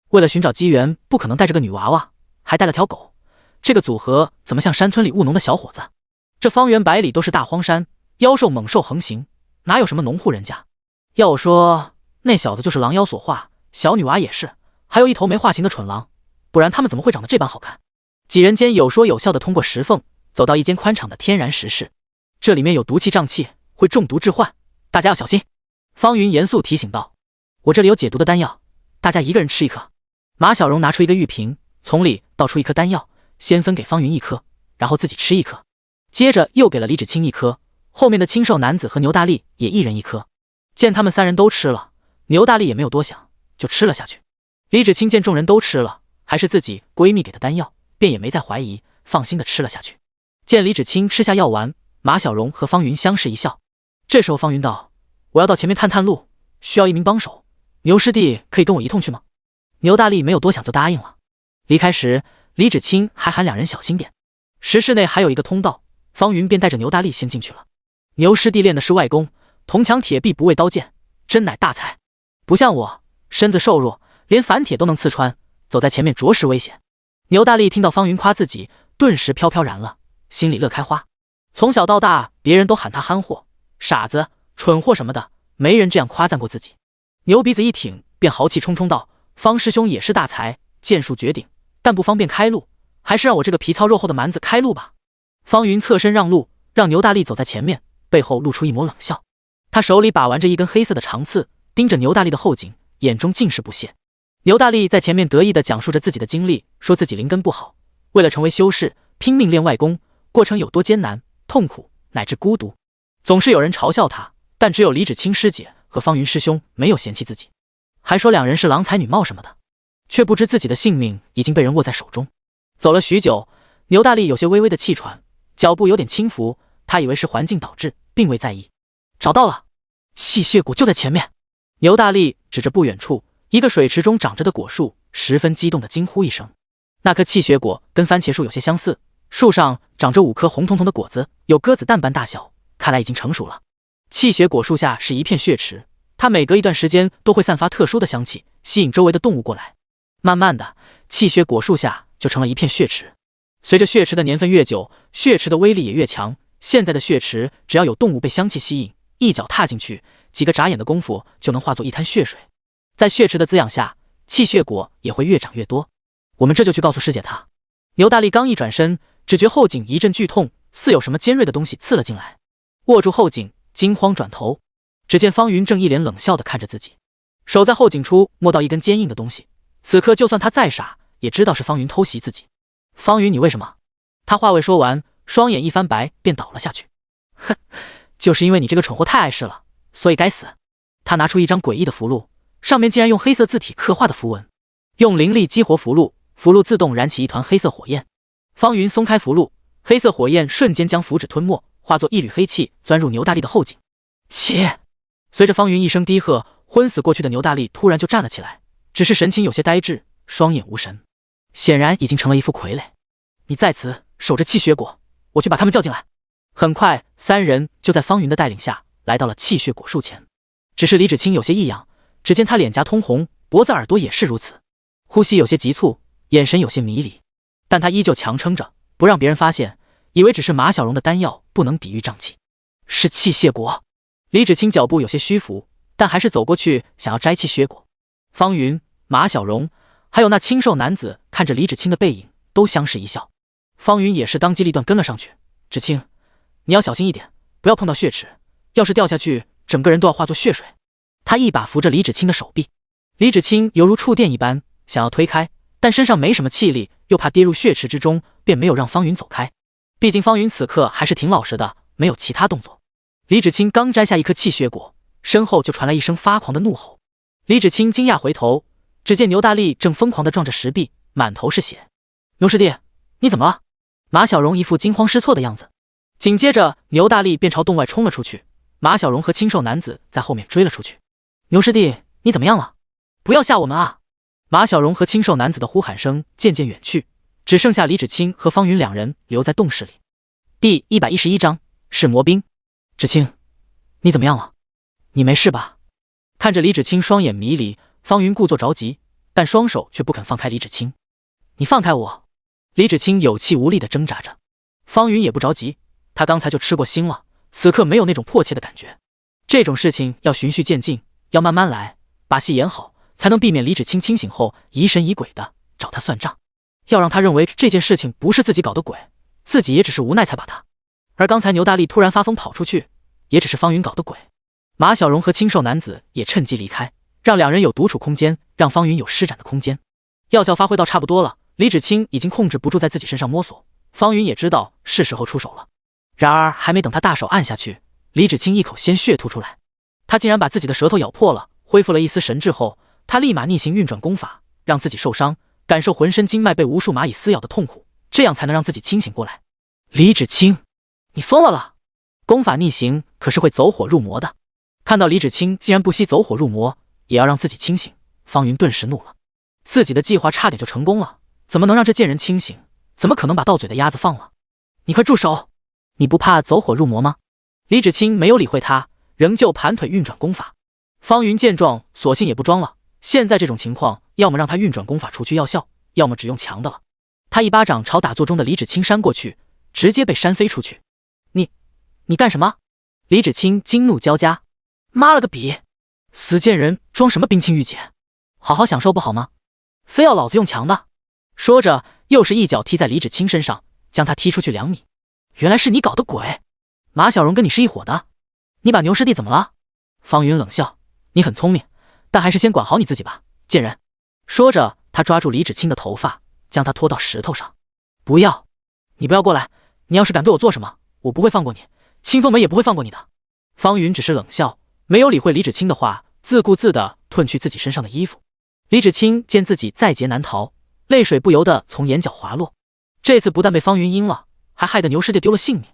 Speaker 1: 为了寻找机缘，不可能带着个女娃娃，还带了条狗。这个组合怎么像山村里务农的小伙子？这方圆百里都是大荒山，妖兽猛兽横行，哪有什么农户人家？要我说，那小子就是狼妖所化，小女娃也是，还有一头没化形的蠢狼，不然他们怎么会长得这般好看？几人间有说有笑的通过石缝，走到一间宽敞的天然石室，这里面有毒气瘴气，会中毒致幻，大家要小心。方云严肃提醒道：“我这里有解毒的丹药，大家一个人吃一颗。”马小荣拿出一个玉瓶，从里倒出一颗丹药，先分给方云一颗，然后自己吃一颗，接着又给了李芷清一颗，后面的清瘦男子和牛大力也一人一颗。见他们三人都吃了，牛大力也没有多想，就吃了下去。李芷清见众人都吃了，还是自己闺蜜给的丹药，便也没再怀疑，放心的吃了下去。见李芷清吃下药丸，马小荣和方云相视一笑。这时候方云道：“我要到前面探探路，需要一名帮手，牛师弟可以跟我一同去吗？”牛大力没有多想就答应了。离开时，李芷清还喊两人小心点。石室内还有一个通道，方云便带着牛大力先进去了。牛师弟练的是外功，铜墙铁壁不畏刀剑，真乃大才。不像我，身子瘦弱，连反铁都能刺穿，走在前面着实危险。牛大力听到方云夸自己，顿时飘飘然了，心里乐开花。从小到大，别人都喊他憨货、傻子、蠢货什么的，没人这样夸赞过自己。牛鼻子一挺，便豪气冲冲道：“方师兄也是大才，剑术绝顶，但不方便开路，还是让我这个皮糙肉厚的蛮子开路吧。”方云侧身让路，让牛大力走在前面，背后露出一抹冷笑。他手里把玩着一根黑色的长刺，盯着牛大力的后颈，眼中尽是不屑。牛大力在前面得意地讲述着自己的经历，说自己灵根不好，为了成为修士，拼命练外功，过程有多艰难、痛苦，乃至孤独。总是有人嘲笑他，但只有李芷清师姐和方云师兄没有嫌弃自己，还说两人是郎才女貌什么的，却不知自己的性命已经被人握在手中。走了许久，牛大力有些微微的气喘，脚步有点轻浮，他以为是环境导致，并未在意。找到了，气血果就在前面。牛大力指着不远处一个水池中长着的果树，十分激动地惊呼一声。那棵气血果跟番茄树有些相似，树上长着5颗红彤彤的果子，有鸽子蛋般大小，看来已经成熟了。气血果树下是一片血池，它每隔一段时间都会散发特殊的香气，吸引周围的动物过来。慢慢的，气血果树下就成了一片血池。随着血池的年份越久，血池的威力也越强。现在的血池，只要有动物被香气吸引，一脚踏进去，几个眨眼的功夫就能化作一滩血水。在血池的滋养下，气血果也会越长越多。我们这就去告诉师姐她。牛大力刚一转身，只觉后颈一阵剧痛，似有什么尖锐的东西刺了进来，握住后颈，惊慌转头，只见方云正一脸冷笑地看着自己，手在后颈处摸到一根坚硬的东西。此刻就算他再傻，也知道是方云偷袭自己。方云，你为什么？他话未说完，双眼一翻白，便倒了下去。哼，就是因为你这个蠢货太碍事了，所以该死。他拿出一张诡异的符箓，上面竟然用黑色字体刻画的符文，用灵力激活符箓，符箓自动燃起一团黑色火焰。方云松开符箓，黑色火焰瞬间将符纸吞没，化作一缕黑气钻入牛大力的后颈。切！随着方云一声低喝，昏死过去的牛大力突然就站了起来，只是神情有些呆滞，双眼无神，显然已经成了一副傀儡。你在此守着气血果，我去把他们叫进来。很快，三人就在方云的带领下来到了气血果树前。只是李芷清有些异样，只见他脸颊通红，脖子耳朵也是如此，呼吸有些急促，眼神有些迷离，但他依旧强撑着，不让别人发现，以为只是马小荣的丹药不能抵御瘴气。是气血果。李芷清脚步有些虚浮，但还是走过去想要摘气血果。方云、马小荣还有那清瘦男子看着李芷清的背影，都相视一笑。方云也是当机立断跟了上去。芷清，你要小心一点，不要碰到血池，要是掉下去，整个人都要化作血水。他一把扶着李芷清的手臂，李芷清犹如触电一般，想要推开，但身上没什么气力，又怕跌入血池之中，便没有让方云走开。毕竟方云此刻还是挺老实的，没有其他动作。李芷清刚摘下一颗气血果，身后就传来一声发狂的怒吼。李芷清惊讶回头，只见牛大力正疯狂地撞着石壁，满头是血。牛师弟，你怎么了？马小荣一副惊慌失措的样子。紧接着，牛大力便朝洞外冲了出去，马小荣和清瘦男子在后面追了出去。牛师弟，你怎么样了？不要吓我们啊！马小荣和清瘦男子的呼喊声渐渐远去，只剩下李芷清和方云两人留在洞室里。第111章是魔兵。芷清，你怎么样了？你没事吧？看着李芷清双眼迷离，方云故作着急，但双手却不肯放开李芷清。你放开我！李芷清有气无力地挣扎着。方云也不着急，他刚才就吃过腥了，此刻没有那种迫切的感觉。这种事情要循序渐进，要慢慢来，把戏演好，才能避免李芷清清醒后疑神疑鬼的找他算账。要让他认为这件事情不是自己搞的鬼，自己也只是无奈才把他。而刚才牛大力突然发疯跑出去，也只是方云搞的鬼。马小荣和清瘦男子也趁机离开，让两人有独处空间，让方云有施展的空间。药效发挥到差不多了，李芷清已经控制不住在自己身上摸索，方云也知道是时候出手了。然而还没等他大手按下去，李芷清一口鲜血吐出来，他竟然把自己的舌头咬破了。恢复了一丝神智后，他立马逆行运转功法，让自己受伤，感受浑身经脉被无数蚂蚁撕咬的痛苦，这样才能让自己清醒过来。李芷清，你疯了！功法逆行可是会走火入魔的。看到李芷清竟然不惜走火入魔，也要让自己清醒，方云顿时怒了。自己的计划差点就成功了，怎么能让这贱人清醒？怎么可能把到嘴的鸭子放了？你快住手！你不怕走火入魔吗？李芷清没有理会他，仍旧盘腿运转功法。方云见状，索性也不装了。现在这种情况，要么让他运转功法除去药效，要么只用强的了。他一巴掌朝打坐中的李芷清扇过去，直接被扇飞出去。你干什么？李芷清惊怒交加。妈了个逼！死贱人，装什么冰清玉洁？好好享受不好吗？非要老子用强的？说着，又是一脚踢在李芷清身上，将他踢出去2米。原来是你搞的鬼！马小荣跟你是一伙的，你把牛师弟怎么了？方云冷笑，你很聪明，但还是先管好你自己吧，贱人。说着，他抓住李芷清的头发，将她拖到石头上。不要！你不要过来！你要是敢对我做什么，我不会放过你，清风门也不会放过你的。方云只是冷笑，没有理会李芷清的话，自顾自地褪去自己身上的衣服。李芷清见自己在劫难逃，泪水不由得从眼角滑落。这次不但被方云阴了，还害得牛师弟丢了性命。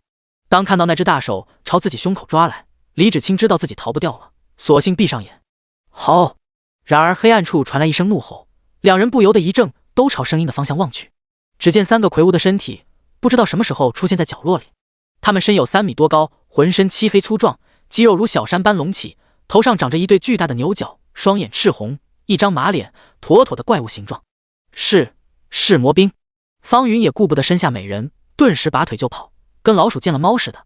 Speaker 1: 当看到那只大手朝自己胸口抓来，李芷清知道自己逃不掉了，索性闭上眼。好！然而黑暗处传来一声怒吼，两人不由得一怔，都朝声音的方向望去。只见3个魁梧的身体不知道什么时候出现在角落里，他们身有3米多高，浑身漆黑粗壮，肌肉如小山般隆起，头上长着一对巨大的牛角，双眼赤红，一张马脸，妥妥的怪物形状。是魔兵。方云也顾不得身下美人，顿时拔腿就跑，跟老鼠见了猫似的。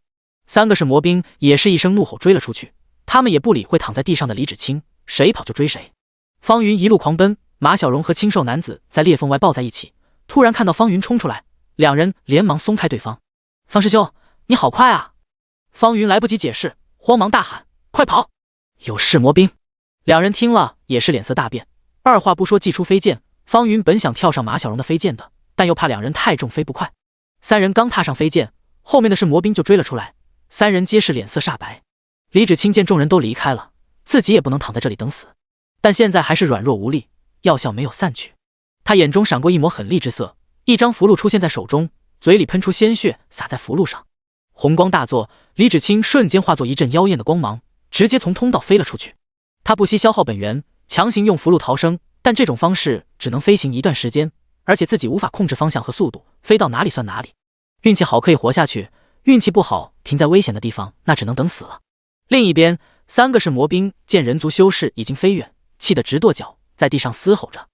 Speaker 1: 3个是魔兵也是一声怒吼追了出去，他们也不理会躺在地上的李芷清，谁跑就追谁。方云一路狂奔，马小荣和清瘦男子在裂缝外抱在一起，突然看到方云冲出来，两人连忙松开对方。方师兄，你好快啊！方云来不及解释，慌忙大喊：快跑！有是魔兵！两人听了也是脸色大变，二话不说祭出飞剑。方云本想跳上马小荣的飞剑的，但又怕两人太重飞不快。3人刚踏上飞剑，后面的是魔兵就追了出来，3人皆是脸色煞白。李芷清见众人都离开了，自己也不能躺在这里等死，但现在还是软弱无力，药效没有散去。他眼中闪过一抹狠厉之色，一张符箓出现在手中，嘴里喷出鲜血洒在符箓上，红光大作，李芷清瞬间化作一阵妖艳的光芒，直接从通道飞了出去。他不惜消耗本源，强行用符箓逃生，但这种方式只能飞行一段时间，而且自己无法控制方向和速度，飞到哪里算哪里。运气好可以活下去，运气不好停在危险的地方，那只能等死了。另一边，3个是魔兵见人族修士已经飞远，气得直跺脚，在地上嘶吼着，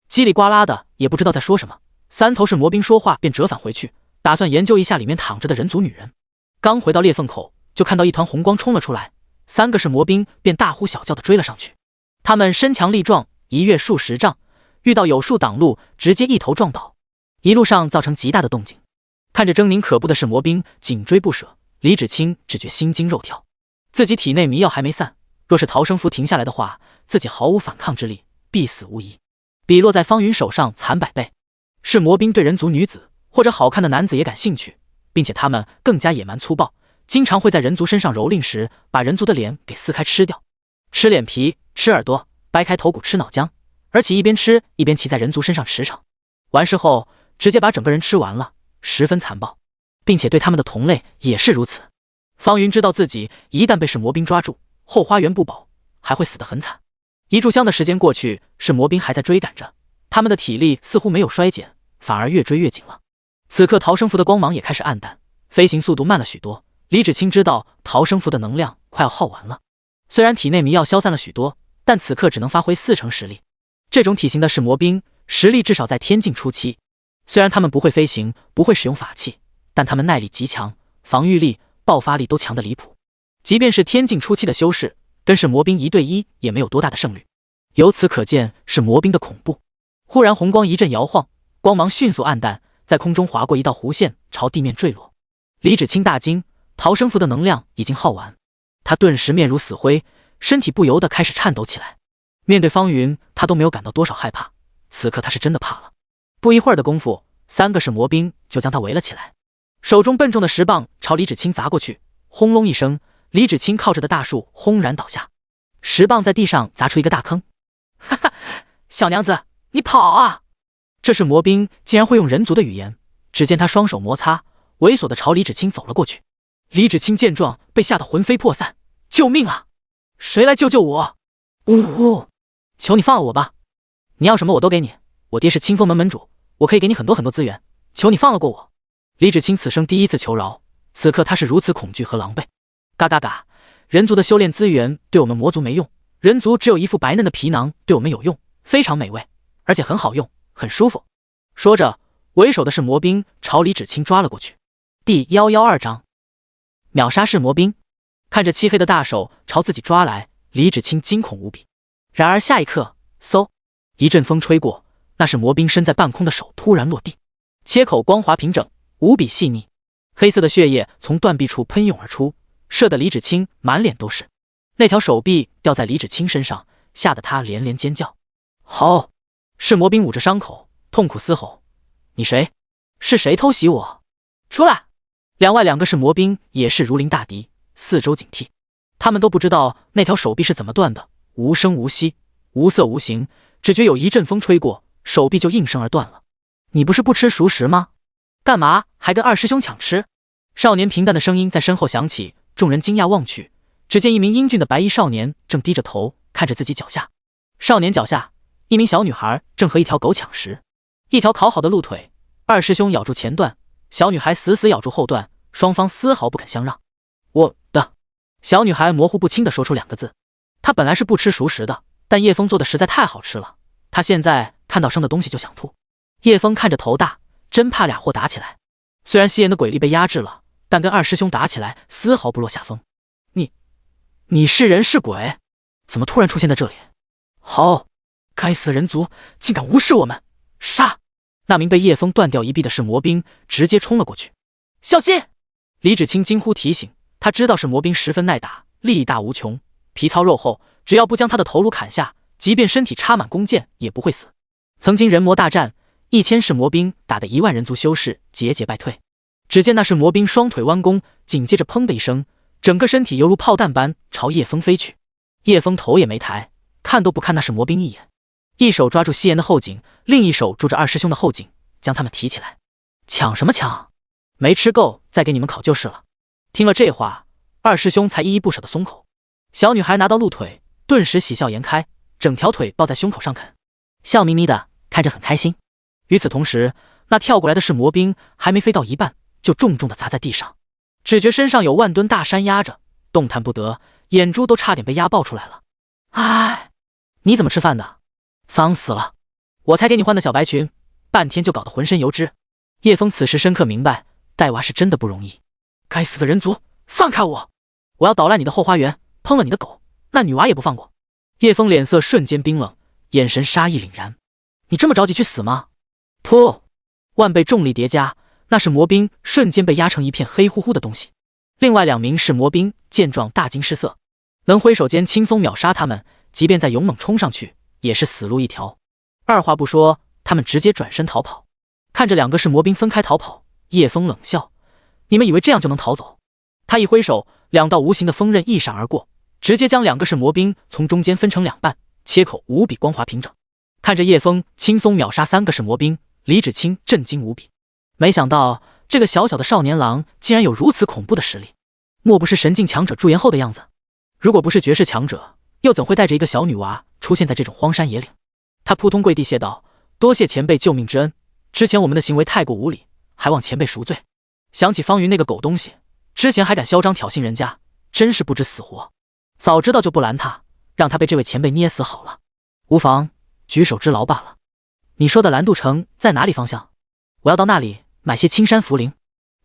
Speaker 1: 叽里呱啦的也不知道在说什么。3头是魔兵说话便折返回去，打算研究一下里面躺着的人族女人。刚回到裂缝口，就看到一团红光冲了出来，3个是魔兵便大呼小叫的追了上去。他们身强力壮，一跃数10丈，遇到有树挡路，直接一头撞倒，一路上造成极大的动静。看着狰狞可怖的是魔兵紧追不舍，李芷清只觉心惊肉跳，自己体内迷药还没散，若是逃生符停下来的话，自己毫无反抗之力，必死无疑，比落在方云手上惨100倍。是魔兵对人族女子或者好看的男子也感兴趣，并且他们更加野蛮粗暴，经常会在人族身上蹂躏时把人族的脸给撕开吃掉，吃脸皮，吃耳朵，掰开头骨吃脑浆，而且一边吃一边骑在人族身上驰骋，完事后直接把整个人吃完了，十分残暴，并且对他们的同类也是如此。方云知道自己一旦被是魔兵抓住，后花园不保，还会死得很惨。一炷香的时间过去，是魔兵还在追赶着，他们的体力似乎没有衰减，反而越追越紧了。此刻逃生符的光芒也开始暗淡，飞行速度慢了许多，李芷清知道逃生符的能量快要耗完了，虽然体内迷药消散了许多，但此刻只能发挥40%实力。这种体型的是魔兵，实力至少在天境初期。虽然他们不会飞行，不会使用法器，但他们耐力极强，防御力、爆发力都强得离谱。即便是天境初期的修士，跟是魔兵1对1也没有多大的胜率。由此可见是魔兵的恐怖。忽然红光一阵摇晃，光芒迅速暗淡，在空中划过一道弧线，朝地面坠落。李芷清大惊，逃生符的能量已经耗完，他顿时面如死灰，身体不由得开始颤抖起来。面对方云，他都没有感到多少害怕，此刻他是真的怕了。不一会儿的功夫，3个是魔兵就将他围了起来，手中笨重的石棒朝李芷清砸过去，轰隆一声，李芷清靠着的大树轰然倒下，石棒在地上砸出一个大坑。哈哈，小娘子，你跑啊！这是魔兵竟然会用人族的语言，只见他双手摩擦，猥琐地朝李芷清走了过去。李芷清见状被吓得魂飞魄散，救命啊！谁来救救我？呜呼！求你放了我吧，你要什么我都给你，我爹是清风门门主，我可以给你很多资源，求你放了过我。李芷清此生第一次求饶，此刻他是如此恐惧和狼狈。嘎嘎嘎，人族的修炼资源对我们魔族没用，人族只有一副白嫩的皮囊对我们有用，非常美味，而且很好用，很舒服。说着，为首的是魔兵朝李芷清抓了过去。第112章，秒杀式魔兵。看着漆黑的大手朝自己抓来，李芷清惊恐无比。然而下一刻，嗖，一阵风吹过，那是魔兵身在半空的手突然落地，切口光滑平整，无比细腻，黑色的血液从断臂处喷涌而出，射得李芷清满脸都是。那条手臂掉在李芷清身上，吓得她连连尖叫。好！是魔兵捂着伤口，痛苦嘶吼：“你谁？是谁偷袭我？出来！”两外2个是魔兵也是如临大敌，四周警惕。他们都不知道那条手臂是怎么断的，无声无息，无色无形，只觉有一阵风吹过，手臂就应声而断了。你不是不吃熟食吗？干嘛还跟二师兄抢吃？少年平淡的声音在身后响起，众人惊讶望去，只见一名英俊的白衣少年正低着头看着自己脚下。少年脚下，一名小女孩正和一条狗抢食，一条烤好的鹿腿，二师兄咬住前段，小女孩死死咬住后段，双方丝毫不肯相让。我的，小女孩模糊不清地说出2个字。她本来是不吃熟食的，但叶枫做的实在太好吃了，她现在看到生的东西就想吐。叶枫看着头大，真怕俩货打起来。虽然西岩的鬼力被压制了，但跟二师兄打起来丝毫不落下风。你是人是鬼？怎么突然出现在这里？好，该死的人族竟敢无视我们！杀！那名被叶枫断掉一臂的是魔兵直接冲了过去。小心！李芷清惊呼提醒，他知道是魔兵十分耐打，力大无穷，皮糙肉厚，只要不将他的头颅砍下，即便身体插满弓箭也不会死。曾经人魔大战，1000是魔兵打得1万人族修士节节败退。只见那是魔兵双腿弯弓，紧接着砰的一声，整个身体犹如炮弹般朝叶枫飞去。叶枫头也没抬，看都不看那是魔兵一眼，一手抓住西岩的后颈，另一手住着二师兄的后颈，将他们提起来。抢什么抢？没吃够再给你们烤就是了。听了这话，二师兄才依依不舍的松口。小女孩拿到鹿腿，顿时喜笑颜开，整条腿抱在胸口上啃，笑眯眯的，看着很开心。与此同时，那跳过来的是魔兵还没飞到一半，就重重的砸在地上，只觉身上有万吨大山压着，动弹不得，眼珠都差点被压爆出来了。哎，你怎么吃饭的？脏死了！我才给你换的小白裙，半天就搞得浑身油脂。叶枫此时深刻明白，带娃是真的不容易。该死的人族，放开我！我要捣烂你的后花园，烹了你的狗，那女娃也不放过。叶枫脸色瞬间冰冷，眼神杀意凛然。你这么着急去死吗？噗！万倍重力叠加，那是魔兵瞬间被压成一片黑乎乎的东西。另外2名是魔兵见状大惊失色，能挥手间轻松秒杀他们，即便再勇猛冲上去也是死路一条。二话不说，他们直接转身逃跑。看着2个是魔兵分开逃跑，叶枫冷笑：你们以为这样就能逃走？他一挥手，2道无形的锋刃一闪而过，直接将2个是魔兵从中间分成2半，切口无比光滑平整。看着叶枫轻松秒杀3个是魔兵，李芷清震惊无比。没想到这个小小的少年郎竟然有如此恐怖的实力，莫不是神境强者驻颜后的样子？如果不是绝世强者，又怎会带着一个小女娃出现在这种荒山野岭？他扑通跪地谢道：多谢前辈救命之恩，之前我们的行为太过无礼，还望前辈赎罪。想起方云那个狗东西，之前还敢嚣张挑衅人家，真是不知死活。早知道就不拦他，让他被这位前辈捏死好了。无妨，举手之劳罢了。你说的蓝渡城在哪里方向？我要到那里买些青山茯苓。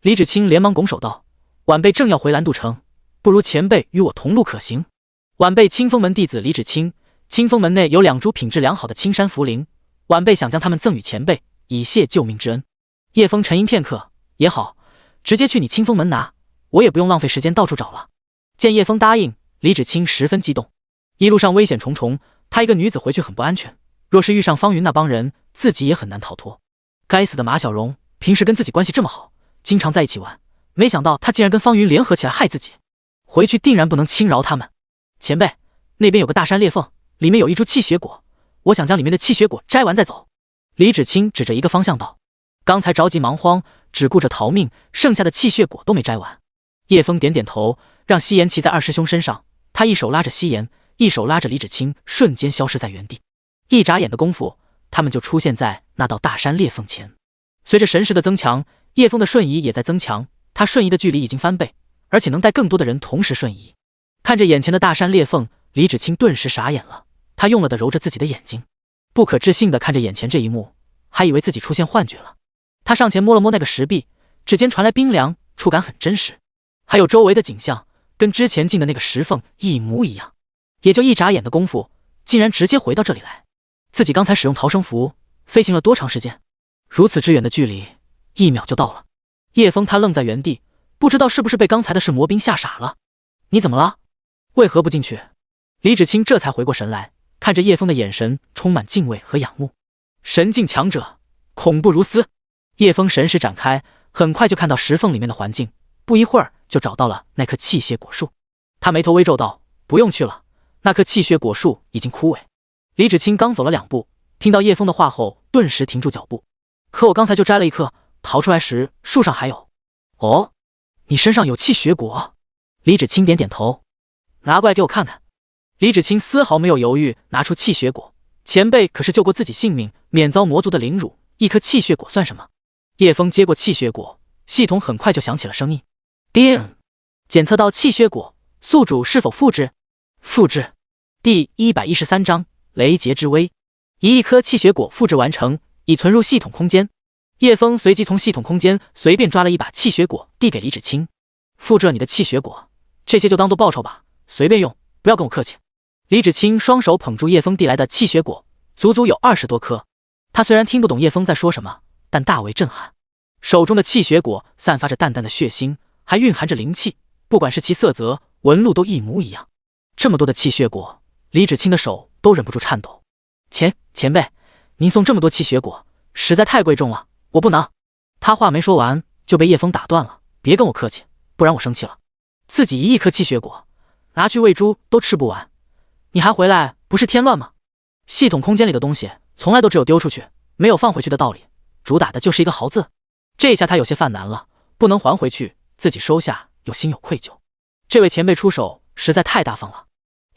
Speaker 1: 李芷清连忙拱手道：晚辈正要回蓝渡城，不如前辈与我同路可行？晚辈清风门弟子李芷清，清风门内有2株品质良好的青山茯苓，晚辈想将它们赠与前辈，以谢救命之恩。叶枫沉吟片刻，也好，直接去你清风门拿，我也不用浪费时间到处找了。见叶枫答应，李芷清十分激动。一路上危险重重，她一个女子回去很不安全，若是遇上方云那帮人，自己也很难逃脱。该死的马小荣，平时跟自己关系这么好，经常在一起玩，没想到他竟然跟方云联合起来害自己。回去定然不能轻饶他们。前辈，那边有个大山裂缝，里面有一株气血果，我想将里面的气血果摘完再走。李芷清指着一个方向道。刚才着急忙慌，只顾着逃命，剩下的气血果都没摘完。叶枫点点头，让西岩骑在二师兄身上，他一手拉着西岩，一手拉着李芷清，瞬间消失在原地。一眨眼的功夫，他们就出现在那道大山裂缝前。随着神识的增强，叶枫的瞬移也在增强，他瞬移的距离已经翻倍，而且能带更多的人同时瞬移。看着眼前的大山裂缝，李芷清顿时傻眼了，他用了的揉着自己的眼睛，不可置信地看着眼前这一幕，还以为自己出现幻觉了。他上前摸了摸那个石壁，指尖传来冰凉，触感很真实，还有周围的景象跟之前进的那个石缝一模一样。也就一眨眼的功夫，竟然直接回到这里来。自己刚才使用逃生符飞行了多长时间？如此之远的距离，1秒就到了。叶枫他愣在原地，不知道是不是被刚才的事魔兵吓傻了。你怎么了？为何不进去？李芷清这才回过神来，看着叶枫的眼神充满敬畏和仰慕。神境强者，恐怖如斯。叶枫神识展开，很快就看到石缝里面的环境，不一会儿就找到了那棵气血果树。他眉头微皱道：不用去了，那棵气血果树已经枯萎。李芷清刚走了2步，听到叶枫的话后，顿时停住脚步。可我刚才就摘了一颗，逃出来时树上还有。哦，你身上有气血果？李芷清点点头。拿过来给我看看。李芷清丝毫没有犹豫，拿出气血果。前辈可是救过自己性命，免遭魔族的凌辱，一颗气血果算什么？叶枫接过气血果，系统很快就响起了声音。叮，检测到气血果，宿主是否复制？复制。第113章雷劫之威。1亿颗气血果复制完成，已存入系统空间。叶枫随即从系统空间随便抓了一把气血果，递给李芷清。复制了你的气血果，这些就当做报酬吧，随便用，不要跟我客气。李芷清双手捧住叶枫递来的气血果，足足有20多颗。他虽然听不懂叶枫在说什么，但大为震撼。手中的气血果散发着淡淡的血腥，还蕴含着灵气，不管是其色泽、纹路都一模一样。这么多的气血果，李芷清的手都忍不住颤抖。前辈，您送这么多气血果，实在太贵重了，我不能。他话没说完就被叶枫打断了，别跟我客气，不然我生气了。自己1亿颗气血果，拿去喂猪都吃不完，你还回来，不是添乱吗？系统空间里的东西从来都只有丢出去，没有放回去的道理，主打的就是一个豪字。这下他有些犯难了，不能还回去，自己收下又心有愧疚。这位前辈出手实在太大方了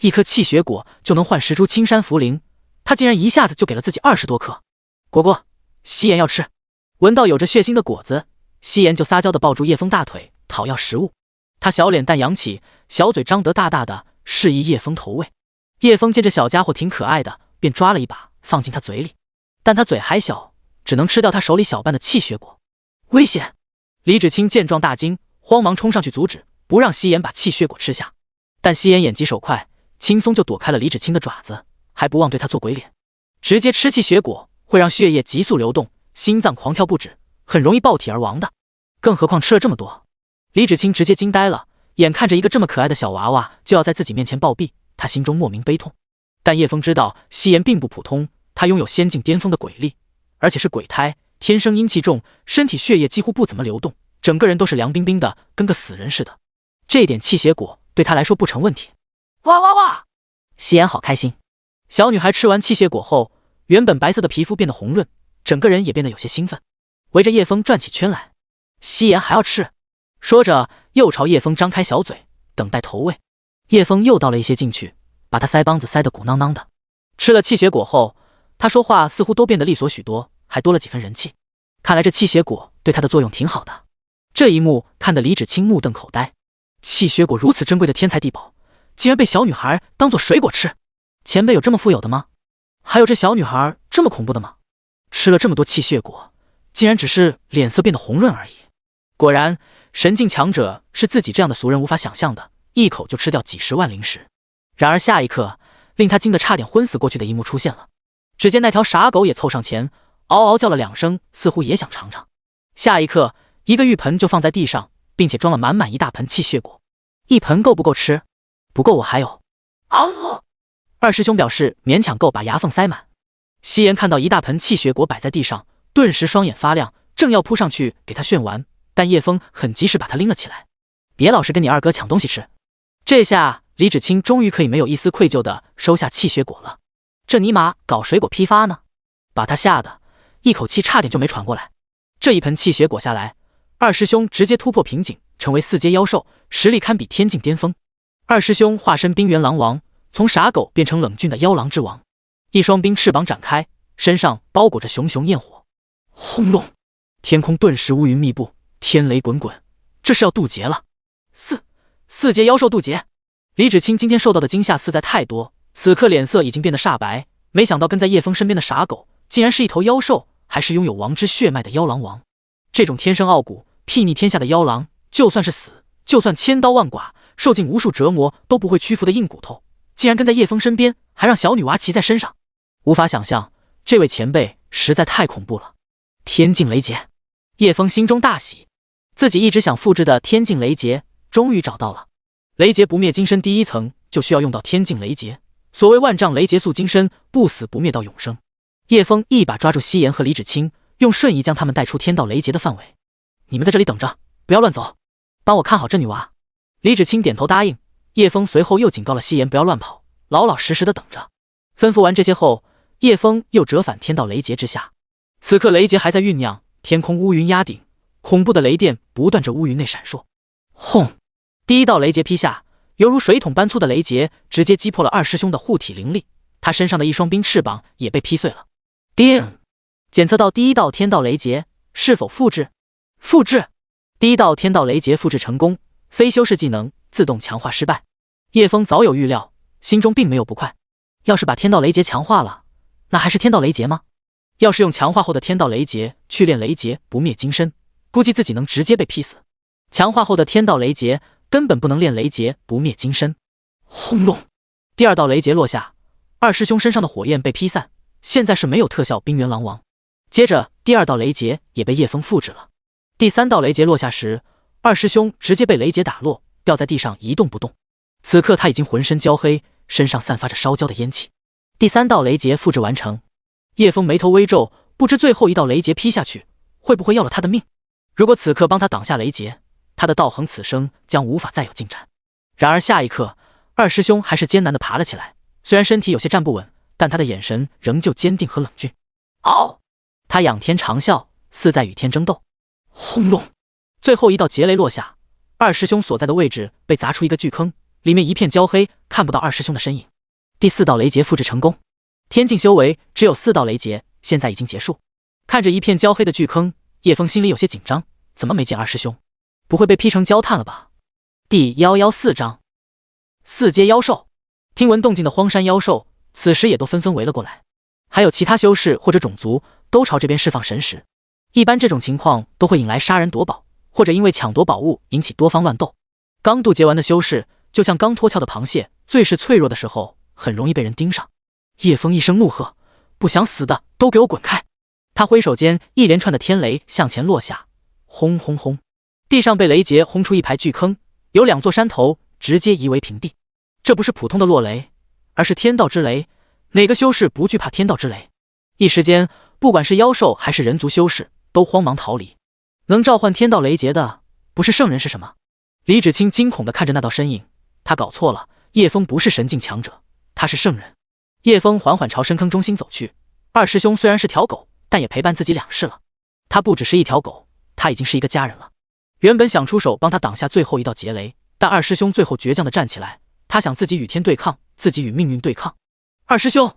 Speaker 1: ，1颗气血果就能换10株青山茯苓，他竟然一下子就给了自己20多颗。果，西岩要吃。闻到有着血腥的果子，西岩就撒娇地抱住叶枫大腿，讨要食物。他小脸蛋扬起，小嘴张得大大的，示意叶枫投喂。叶枫见这小家伙挺可爱的，便抓了一把放进他嘴里，但他嘴还小，只能吃掉他手里小半的气血果。危险！李芷清见状大惊，慌忙冲上去阻止，不让西岩把气血果吃下。但西岩眼疾手快，轻松就躲开了李芷清的爪子，还不忘对他做鬼脸。直接吃气血果会让血液急速流动，心脏狂跳不止，很容易爆体而亡的。更何况吃了这么多。李芷清直接惊呆了，眼看着一个这么可爱的小娃娃就要在自己面前暴毙，他心中莫名悲痛。但叶枫知道西岩并不普通，他拥有仙境巅峰的鬼力，而且是鬼胎，天生阴气重，身体血液几乎不怎么流动，整个人都是凉冰冰的，跟个死人似的。这一点气血果对他来说不成问题。哇哇哇！西岩好开心。小女孩吃完气血果后，原本白色的皮肤变得红润，整个人也变得有些兴奋，围着叶枫转起圈来。西岩还要吃，说着又朝叶枫张开小嘴，等待投喂。叶枫又倒了一些进去，把他腮帮子塞得鼓囊囊的。吃了气血果后，他说话似乎都变得利索许多，还多了几分人气。看来这气血果对他的作用挺好的。这一幕看得李芷清目瞪口呆，气血果如此珍贵的天材地宝，竟然被小女孩当作水果吃。前辈有这么富有的吗？还有这小女孩这么恐怖的吗？吃了这么多气血果，竟然只是脸色变得红润而已。果然，神境强者是自己这样的俗人无法想象的，一口就吃掉几十万灵石。然而下一刻，令他惊得差点昏死过去的一幕出现了。只见那条傻狗也凑上前，嗷嗷叫了2声，似乎也想尝尝。下一刻，一个浴盆就放在地上，并且装了满满一大盆气血果。一盆够不够吃？不够，我还有。嗷！二师兄表示勉强够，把牙缝塞满。夕颜看到一大盆气血果摆在地上，顿时双眼发亮，正要扑上去给他炫完，但叶枫很及时把他拎了起来。别老是跟你二哥抢东西吃。这下李芷清终于可以没有一丝愧疚地收下气血果了。这尼玛搞水果批发呢，把他吓得一口气差点就没喘过来。这一盆气血果下来，二师兄直接突破瓶颈，成为4阶妖兽，实力堪比天境巅峰。二师兄化身冰原狼王，从傻狗变成冷峻的妖狼之王，一双冰翅膀展开，身上包裹着熊熊焰火。轰隆！天空顿时乌云密布，天雷滚滚，这是要渡劫了。四阶妖兽渡劫。李芷清今天受到的惊吓实在太多，此刻脸色已经变得煞白。没想到跟在叶枫身边的傻狗，竟然是一头妖兽，还是拥有王之血脉的妖狼王。这种天生傲骨、睥睨天下的妖狼，就算是死，就算千刀万剐，受尽无数折磨，都不会屈服的硬骨头，竟然跟在叶枫身边，还让小女娃骑在身上。无法想象，这位前辈实在太恐怖了。天境雷劫，叶枫心中大喜，自己一直想复制的天境雷劫终于找到了。雷劫不灭金身第一层就需要用到天境雷劫，所谓万丈雷劫塑金身，不死不灭到永生。叶枫一把抓住夕颜和李芷清，用瞬移将他们带出天道雷劫的范围。你们在这里等着，不要乱走，帮我看好这女娃。李芷清点头答应。叶枫随后又警告了夕颜不要乱跑，老老实实的等着。吩咐完这些后，叶枫又折返天道雷劫之下。此刻雷劫还在酝酿，天空乌云压顶，恐怖的雷电不断着乌云内闪烁。轰！第一道雷劫劈下，犹如水桶般粗的雷劫直接击破了二师兄的护体灵力，他身上的一双冰翅膀也被劈碎了。叮！检测到第一道天道雷劫，是否复制？复制！第一道天道雷劫复制成功，非修饰技能自动强化失败。叶枫早有预料，心中并没有不快。要是把天道雷劫强化了，那还是天道雷劫吗？要是用强化后的天道雷劫去练雷劫不灭金身，估计自己能直接被劈死。强化后的天道雷劫根本不能练雷劫不灭金身。轰隆！第二道雷劫落下，二师兄身上的火焰被劈散，现在是没有特效冰原狼王。接着第二道雷劫也被叶枫复制了。第三道雷劫落下时，二师兄直接被雷劫打落，掉在地上一动不动。此刻他已经浑身焦黑，身上散发着烧焦的烟气。第三道雷劫复制完成，叶枫眉头微皱，不知最后一道雷劫劈下去会不会要了他的命。如果此刻帮他挡下雷劫，他的道行此生将无法再有进展。然而下一刻，二师兄还是艰难地爬了起来，虽然身体有些站不稳，但他的眼神仍旧坚定和冷峻。嗷！他仰天长啸，似在与天争斗。轰隆！最后一道劫雷落下，二师兄所在的位置被砸出一个巨坑，里面一片焦黑，看不到二师兄的身影。第四道雷劫复制成功，天境修为只有4道雷劫，现在已经结束。看着一片焦黑的巨坑，叶枫心里有些紧张，怎么没见二师兄？不会被劈成焦炭了吧？第114章4阶妖兽。听闻动静的荒山妖兽此时也都纷纷围了过来，还有其他修士或者种族都朝这边释放神识。一般这种情况都会引来杀人夺宝，或者因为抢夺宝物引起多方乱斗。刚渡劫完的修士就像刚脱壳的螃蟹，最是脆弱的时候很容易被人盯上。叶枫一声怒喝，不想死的都给我滚开！他挥手间一连串的天雷向前落下，轰轰轰，地上被雷劫轰出一排巨坑，有2座山头直接夷为平地。这不是普通的落雷，而是天道之雷，哪个修士不惧怕天道之雷？一时间，不管是妖兽还是人族修士都慌忙逃离。能召唤天道雷劫的不是圣人是什么？李芷清惊恐地看着那道身影，他搞错了，叶枫不是神境强者，他是圣人。叶枫缓缓朝深坑中心走去，二师兄虽然是条狗，但也陪伴自己2世了。他不只是一条狗，他已经是一个家人了。原本想出手帮他挡下最后一道劫雷，但二师兄最后倔强地站起来，他想自己与天对抗，自己与命运对抗。二师兄，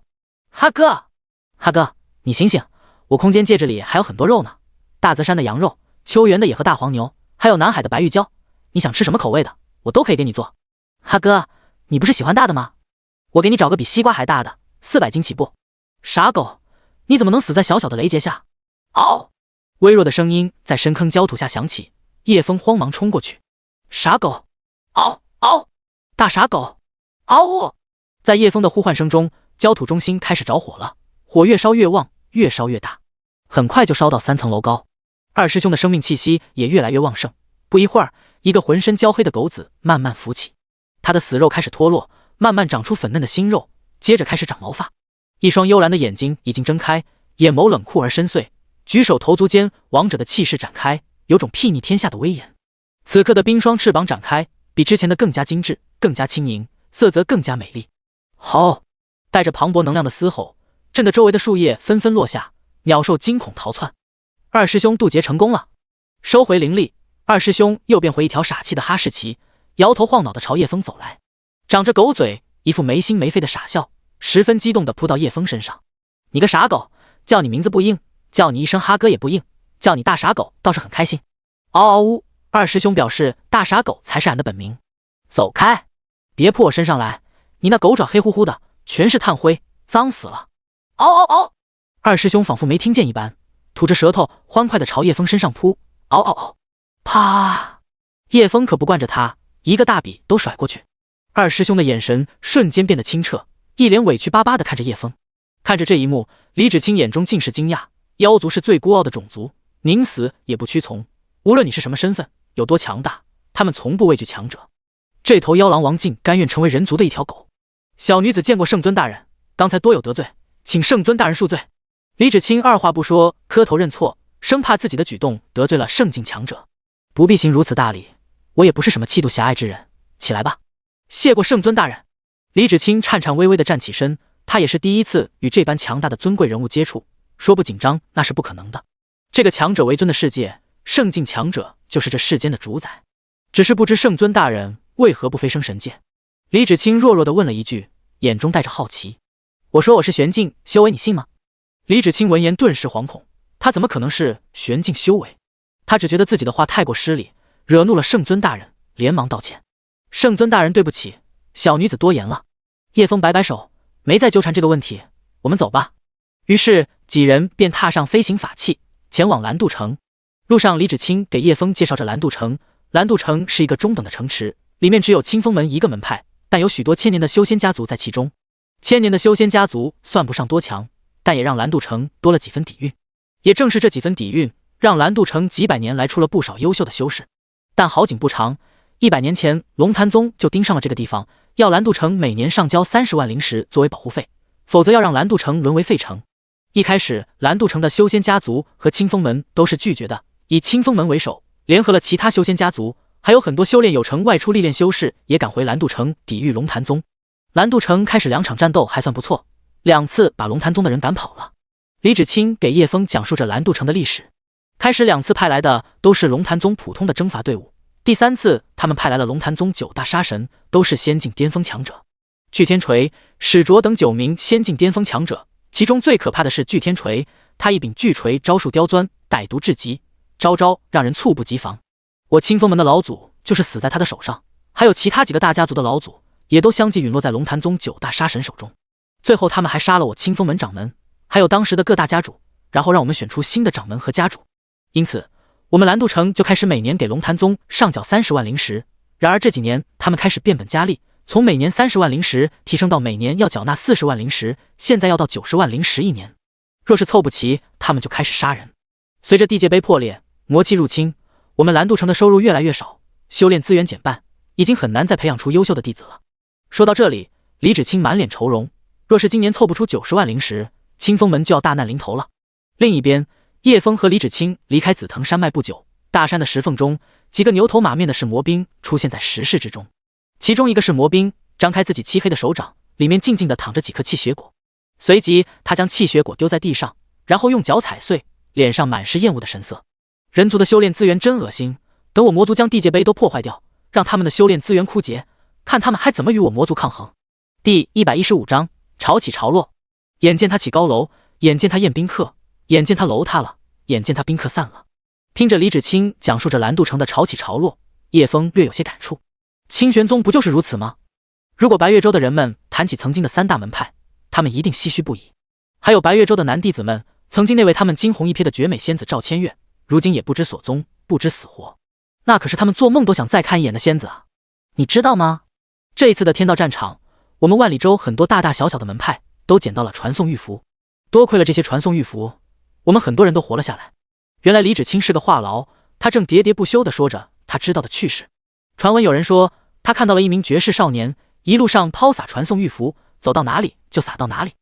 Speaker 1: 哈哥，你醒醒，我空间戒指里还有很多肉呢，大泽山的羊肉，秋园的野和大黄牛，还有南海的白玉椒，你想吃什么口味的，我都可以给你做。哈哥，你不是喜欢大的吗？我给你找个比西瓜还大的，400斤起步。傻狗，你怎么能死在小小的雷劫下？嗷！微弱的声音在深坑焦土下响起，叶枫慌忙冲过去。傻狗！嗷嗷！大傻狗！嗷呜！在叶枫的呼唤声中，焦土中心开始着火了，火越烧越旺，越烧越大，很快就烧到3层楼高。二师兄的生命气息也越来越旺盛。不一会儿，一个浑身焦黑的狗子慢慢浮起，他的死肉开始脱落，慢慢长出粉嫩的新肉，接着开始长毛发。一双幽蓝的眼睛已经睁开，眼眸冷酷而深邃，举手投足间王者的气势展开，有种睥睨天下的威严。此刻的冰霜翅膀展开，比之前的更加精致，更加轻盈，色泽更加美丽。吼！带着磅礴能量的嘶吼，震得周围的树叶纷纷落下，鸟兽惊恐逃窜。二师兄渡劫成功了，收回灵力，二师兄又变回一条傻气的哈士奇，摇头晃脑地朝叶枫走来，长着狗嘴，一副没心没肺的傻笑，十分激动地扑到叶枫身上。你个傻狗，叫你名字不应，叫你一声哈哥也不应，叫你大傻狗倒是很开心。嗷嗷呜！二师兄表示大傻狗才是俺的本名。走开，别扑我身上来，你那狗爪黑乎乎的，全是炭灰，脏死了。嗷嗷嗷！二师兄仿佛没听见一般，吐着舌头欢快地朝叶枫身上扑。嗷嗷嗷！啪！叶枫可不惯着他，一个大笔都甩过去。二师兄的眼神瞬间变得清澈，一脸委屈巴巴地看着叶枫。看着这一幕，李芷清眼中尽是惊讶。妖族是最孤傲的种族，宁死也不屈从，无论你是什么身份，有多强大，他们从不畏惧强者。这头妖狼王竟甘愿成为人族的一条狗。小女子见过圣尊大人，刚才多有得罪，请圣尊大人恕罪。李芷清二话不说，磕头认错，生怕自己的举动得罪了圣境强者。不必行如此大礼，我也不是什么气度狭隘之人，起来吧。谢过圣尊大人。李芷清颤颤巍巍地站起身，他也是第一次与这般强大的尊贵人物接触，说不紧张那是不可能的。这个强者为尊的世界，圣境强者就是这世间的主宰。只是不知圣尊大人为何不飞升神界？李芷清弱弱地问了一句，眼中带着好奇。我说我是玄境修为，你信吗？李芷清闻言顿时惶恐，他怎么可能是玄境修为？他只觉得自己的话太过失礼，惹怒了圣尊大人，连忙道歉。圣尊大人对不起，小女子多言了。叶枫摆摆手，没再纠缠这个问题，我们走吧。于是几人便踏上飞行法器，前往蓝渡城。路上，李芷清给叶枫介绍着蓝渡城。蓝渡城是一个中等的城池，里面只有清风门一个门派，但有许多千年的修仙家族在其中。千年的修仙家族算不上多强，但也让蓝渡城多了几分底蕴。也正是这几分底蕴，让蓝渡城几百年来出了不少优秀的修士。但好景不长，100年前龙潭宗就盯上了这个地方，要蓝渡城每年上交30万灵石作为保护费，否则要让蓝渡城沦为废城。一开始蓝渡城的修仙家族和清风门都是拒绝的，以清风门为首，联合了其他修仙家族，还有很多修炼有成外出历练修士也赶回蓝渡城抵御龙潭宗。蓝渡城开始2场战斗还算不错，2次把龙潭宗的人赶跑了。李芷清给叶枫讲述着蓝渡城的历史。开始2次派来的都是龙潭宗普通的征伐队伍，第3次他们派来了龙潭宗9大杀神，都是仙境巅峰强者。巨天锤、史卓等9名仙境巅峰强者，其中最可怕的是巨天锤，他一柄巨锤招数刁钻，歹毒至极，招招让人猝不及防。我清风门的老祖就是死在他的手上，还有其他几个大家族的老祖也都相继陨落在龙潭宗9大杀神手中。最后他们还杀了我清风门掌门，还有当时的各大家主，然后让我们选出新的掌门和家主。因此我们蓝渡城就开始每年给龙潭宗上缴30万灵石。然而这几年他们开始变本加厉，从每年30万灵石提升到每年要缴纳40万灵石，现在要到90万灵石一年。若是凑不齐，他们就开始杀人。随着地界碑破裂，魔气入侵，我们蓝渡城的收入越来越少，修炼资源减半，已经很难再培养出优秀的弟子了。说到这里，李芷清满脸愁容，若是今年凑不出90万灵石，清风门就要大难临头了。另一边，叶枫和李芷清离开紫藤山脉不久，大山的石缝中，几个牛头马面的噬魔兵出现在石室之中。其中一个是魔兵张开自己漆黑的手掌，里面静静地躺着几颗气血果。随即他将气血果丢在地上，然后用脚踩碎，脸上满是厌恶的神色。人族的修炼资源真恶心，等我魔族将地界碑都破坏掉，让他们的修炼资源枯竭，看他们还怎么与我魔族抗衡。第115章潮起潮落。眼见他起高楼，眼见他宴宾客，眼见他楼塌了，眼见他宾客散了。听着李芷清讲述着蓝渡城的潮起潮落，叶枫略有些感触。清玄宗不就是如此吗？如果白月州的人们谈起曾经的3大门派，他们一定唏嘘不已。还有白月州的男弟子们，曾经那位他们惊鸿一瞥的绝美仙子赵千月，如今也不知所踪，不知死活。那可是他们做梦都想再看一眼的仙子啊！你知道吗？这一次的天道战场，我们万里州很多大大小小的门派都捡到了传送玉符，多亏了这些传送玉符，我们很多人都活了下来。原来李芷清是个话痨，他正喋喋不休地说着他知道的趣事。传闻有人说，他看到了一名绝世少年，一路上抛洒传送玉符，走到哪里就洒到哪里。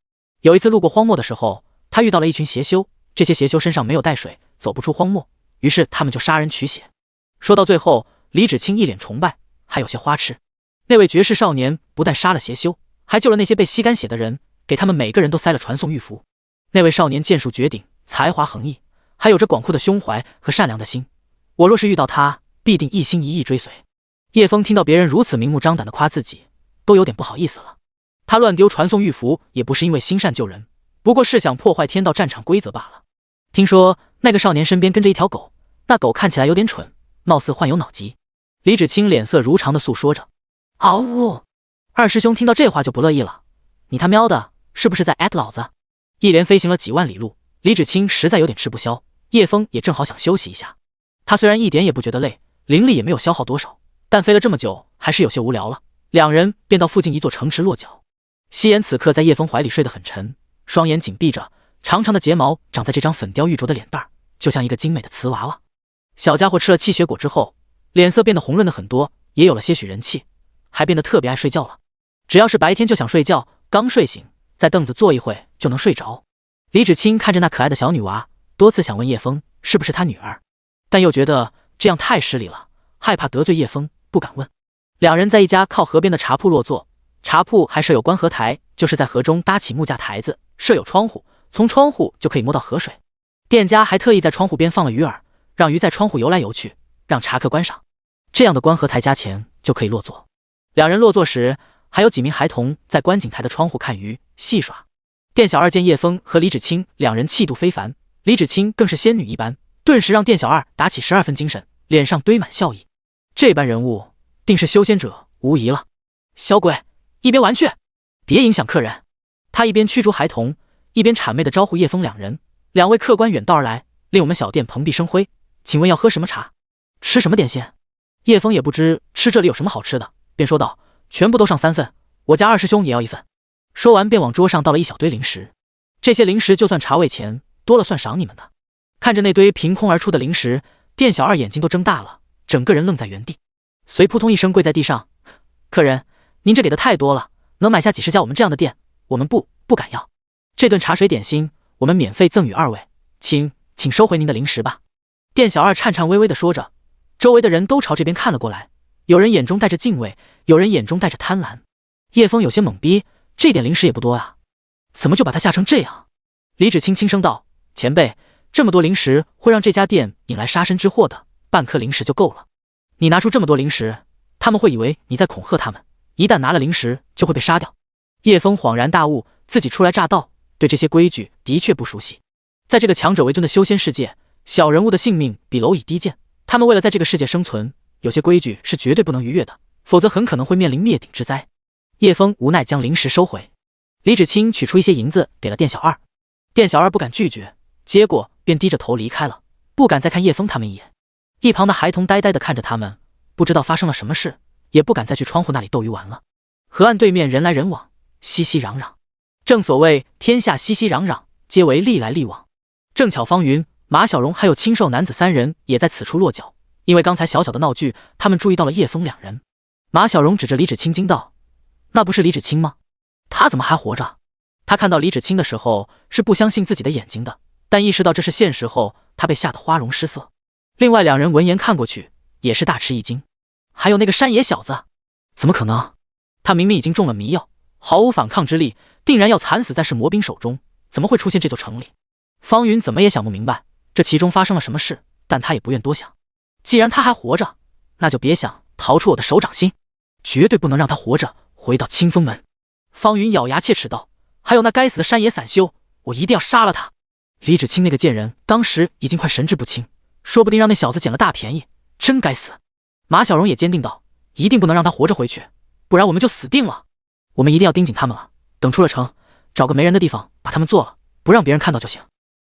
Speaker 1: 有一次路过荒漠的时候，他遇到了一群邪修，这些邪修身上没有带水，走不出荒漠，于是他们就杀人取血。说到最后，李芷清一脸崇拜，还有些花痴。那位绝世少年不但杀了邪修，还救了那些被吸干血的人，给他们每个人都塞了传送玉符。那位少年剑术绝顶，才华横溢，还有着广阔的胸怀和善良的心。我若是遇到他，必定一心一意追随。叶枫听到别人如此明目张胆地夸自己，都有点不好意思了。他乱丢传送玉符也不是因为心善救人，不过是想破坏天道战场规则罢了。听说那个少年身边跟着一条狗，那狗看起来有点蠢，貌似患有脑疾。李芷清脸色如常地诉说着。嗷呜！二师兄听到这话就不乐意了，你他喵的是不是在老子？一连飞行了几万里路，李芷清实在有点吃不消，叶枫也正好想休息一下。他虽然一点也不觉得累，灵力也没有消耗多少，但飞了这么久还是有些无聊了。两人便到附近一座城池落脚。夕颜此刻在叶枫怀里睡得很沉，双眼紧闭着，长长的睫毛长在这张粉雕玉琢的脸蛋儿，就像一个精美的瓷娃娃。小家伙吃了气血果之后，脸色变得红润了很多，也有了些许人气，还变得特别爱睡觉了。只要是白天就想睡觉，刚睡醒在凳子坐一会就能睡着。李芷清看着那可爱的小女娃，多次想问叶枫是不是她女儿，但又觉得这样太失礼了，害怕得罪叶枫，不敢问。两人在一家靠河边的茶铺落座，茶铺还设有观河台，就是在河中搭起木架台子，设有窗户，从窗户就可以摸到河水。店家还特意在窗户边放了鱼饵，让鱼在窗户游来游去，让茶客观赏。这样的观河台加钱就可以落座。两人落座时，还有几名孩童在观景台的窗户看鱼戏耍。店小二见叶枫和李芷清两人气度非凡，李芷清更是仙女一般，顿时让店小二打起12分精神，脸上堆满笑意。这般人物定是修仙者无疑了。小鬼，一边玩去，别影响客人。他一边驱逐孩童，一边谄媚地招呼叶枫两人。两位客官远道而来，令我们小店蓬荜生辉，请问要喝什么茶，吃什么点心？叶枫也不知吃这里有什么好吃的，便说道：全部都上3份，我家二师兄也要1份。说完便往桌上倒了一小堆零食，这些零食就算茶位钱，多了算赏你们的。看着那堆凭空而出的零食，店小二眼睛都睁大了，整个人愣在原地，随扑通一声跪在地上：客人，您这给的太多了，能买下几十家我们这样的店，我们不敢要。这顿茶水点心我们免费赠与2位，请收回您的零食吧。店小二颤颤巍巍地说着，周围的人都朝这边看了过来，有人眼中带着敬畏，有人眼中带着贪婪。叶枫有些懵逼，这点零食也不多啊，怎么就把他吓成这样？李芷清轻声道：前辈，这么多零食会让这家店引来杀身之祸的，半颗零食就够了。你拿出这么多零食，他们会以为你在恐吓他们，一旦拿了零食就会被杀掉。叶枫恍然大悟，自己初来乍到，对这些规矩的确不熟悉。在这个强者为尊的修仙世界，小人物的性命比蝼蚁低贱，他们为了在这个世界生存，有些规矩是绝对不能逾越的，否则很可能会面临灭顶之灾。叶枫无奈将零食收回，李芷清取出一些银子给了店小二，店小二不敢拒绝，接过便低着头离开了，不敢再看叶枫他们一眼。一旁的孩童呆呆地看着他们，不知道发生了什么事，也不敢再去窗户那里逗鱼玩了。河岸对面人来人往，熙熙攘攘，正所谓天下熙熙攘攘，皆为利来利往。正巧方云、马小荣还有清瘦男子3人也在此处落脚，因为刚才小小的闹剧，他们注意到了叶枫两人。马小荣指着李芷清惊道：那不是李芷清吗？他怎么还活着？他看到李芷清的时候是不相信自己的眼睛的，但意识到这是现实后，他被吓得花容失色。另外2人闻言看过去，也是大吃一惊。还有那个山野小子，怎么可能？他明明已经中了迷药，毫无反抗之力，定然要惨死在是魔兵手中，怎么会出现这座城里？方云怎么也想不明白这其中发生了什么事，但他也不愿多想。既然他还活着，那就别想逃出我的手掌心，绝对不能让他活着回到清风门。方云咬牙切齿道：还有那该死的山野散修，我一定要杀了他。李芷清那个贱人当时已经快神志不清，说不定让那小子捡了大便宜，真该死。马小荣也坚定道：一定不能让他活着回去，不然我们就死定了。我们一定要盯紧他们了，等出了城，找个没人的地方把他们做了，不让别人看到就行。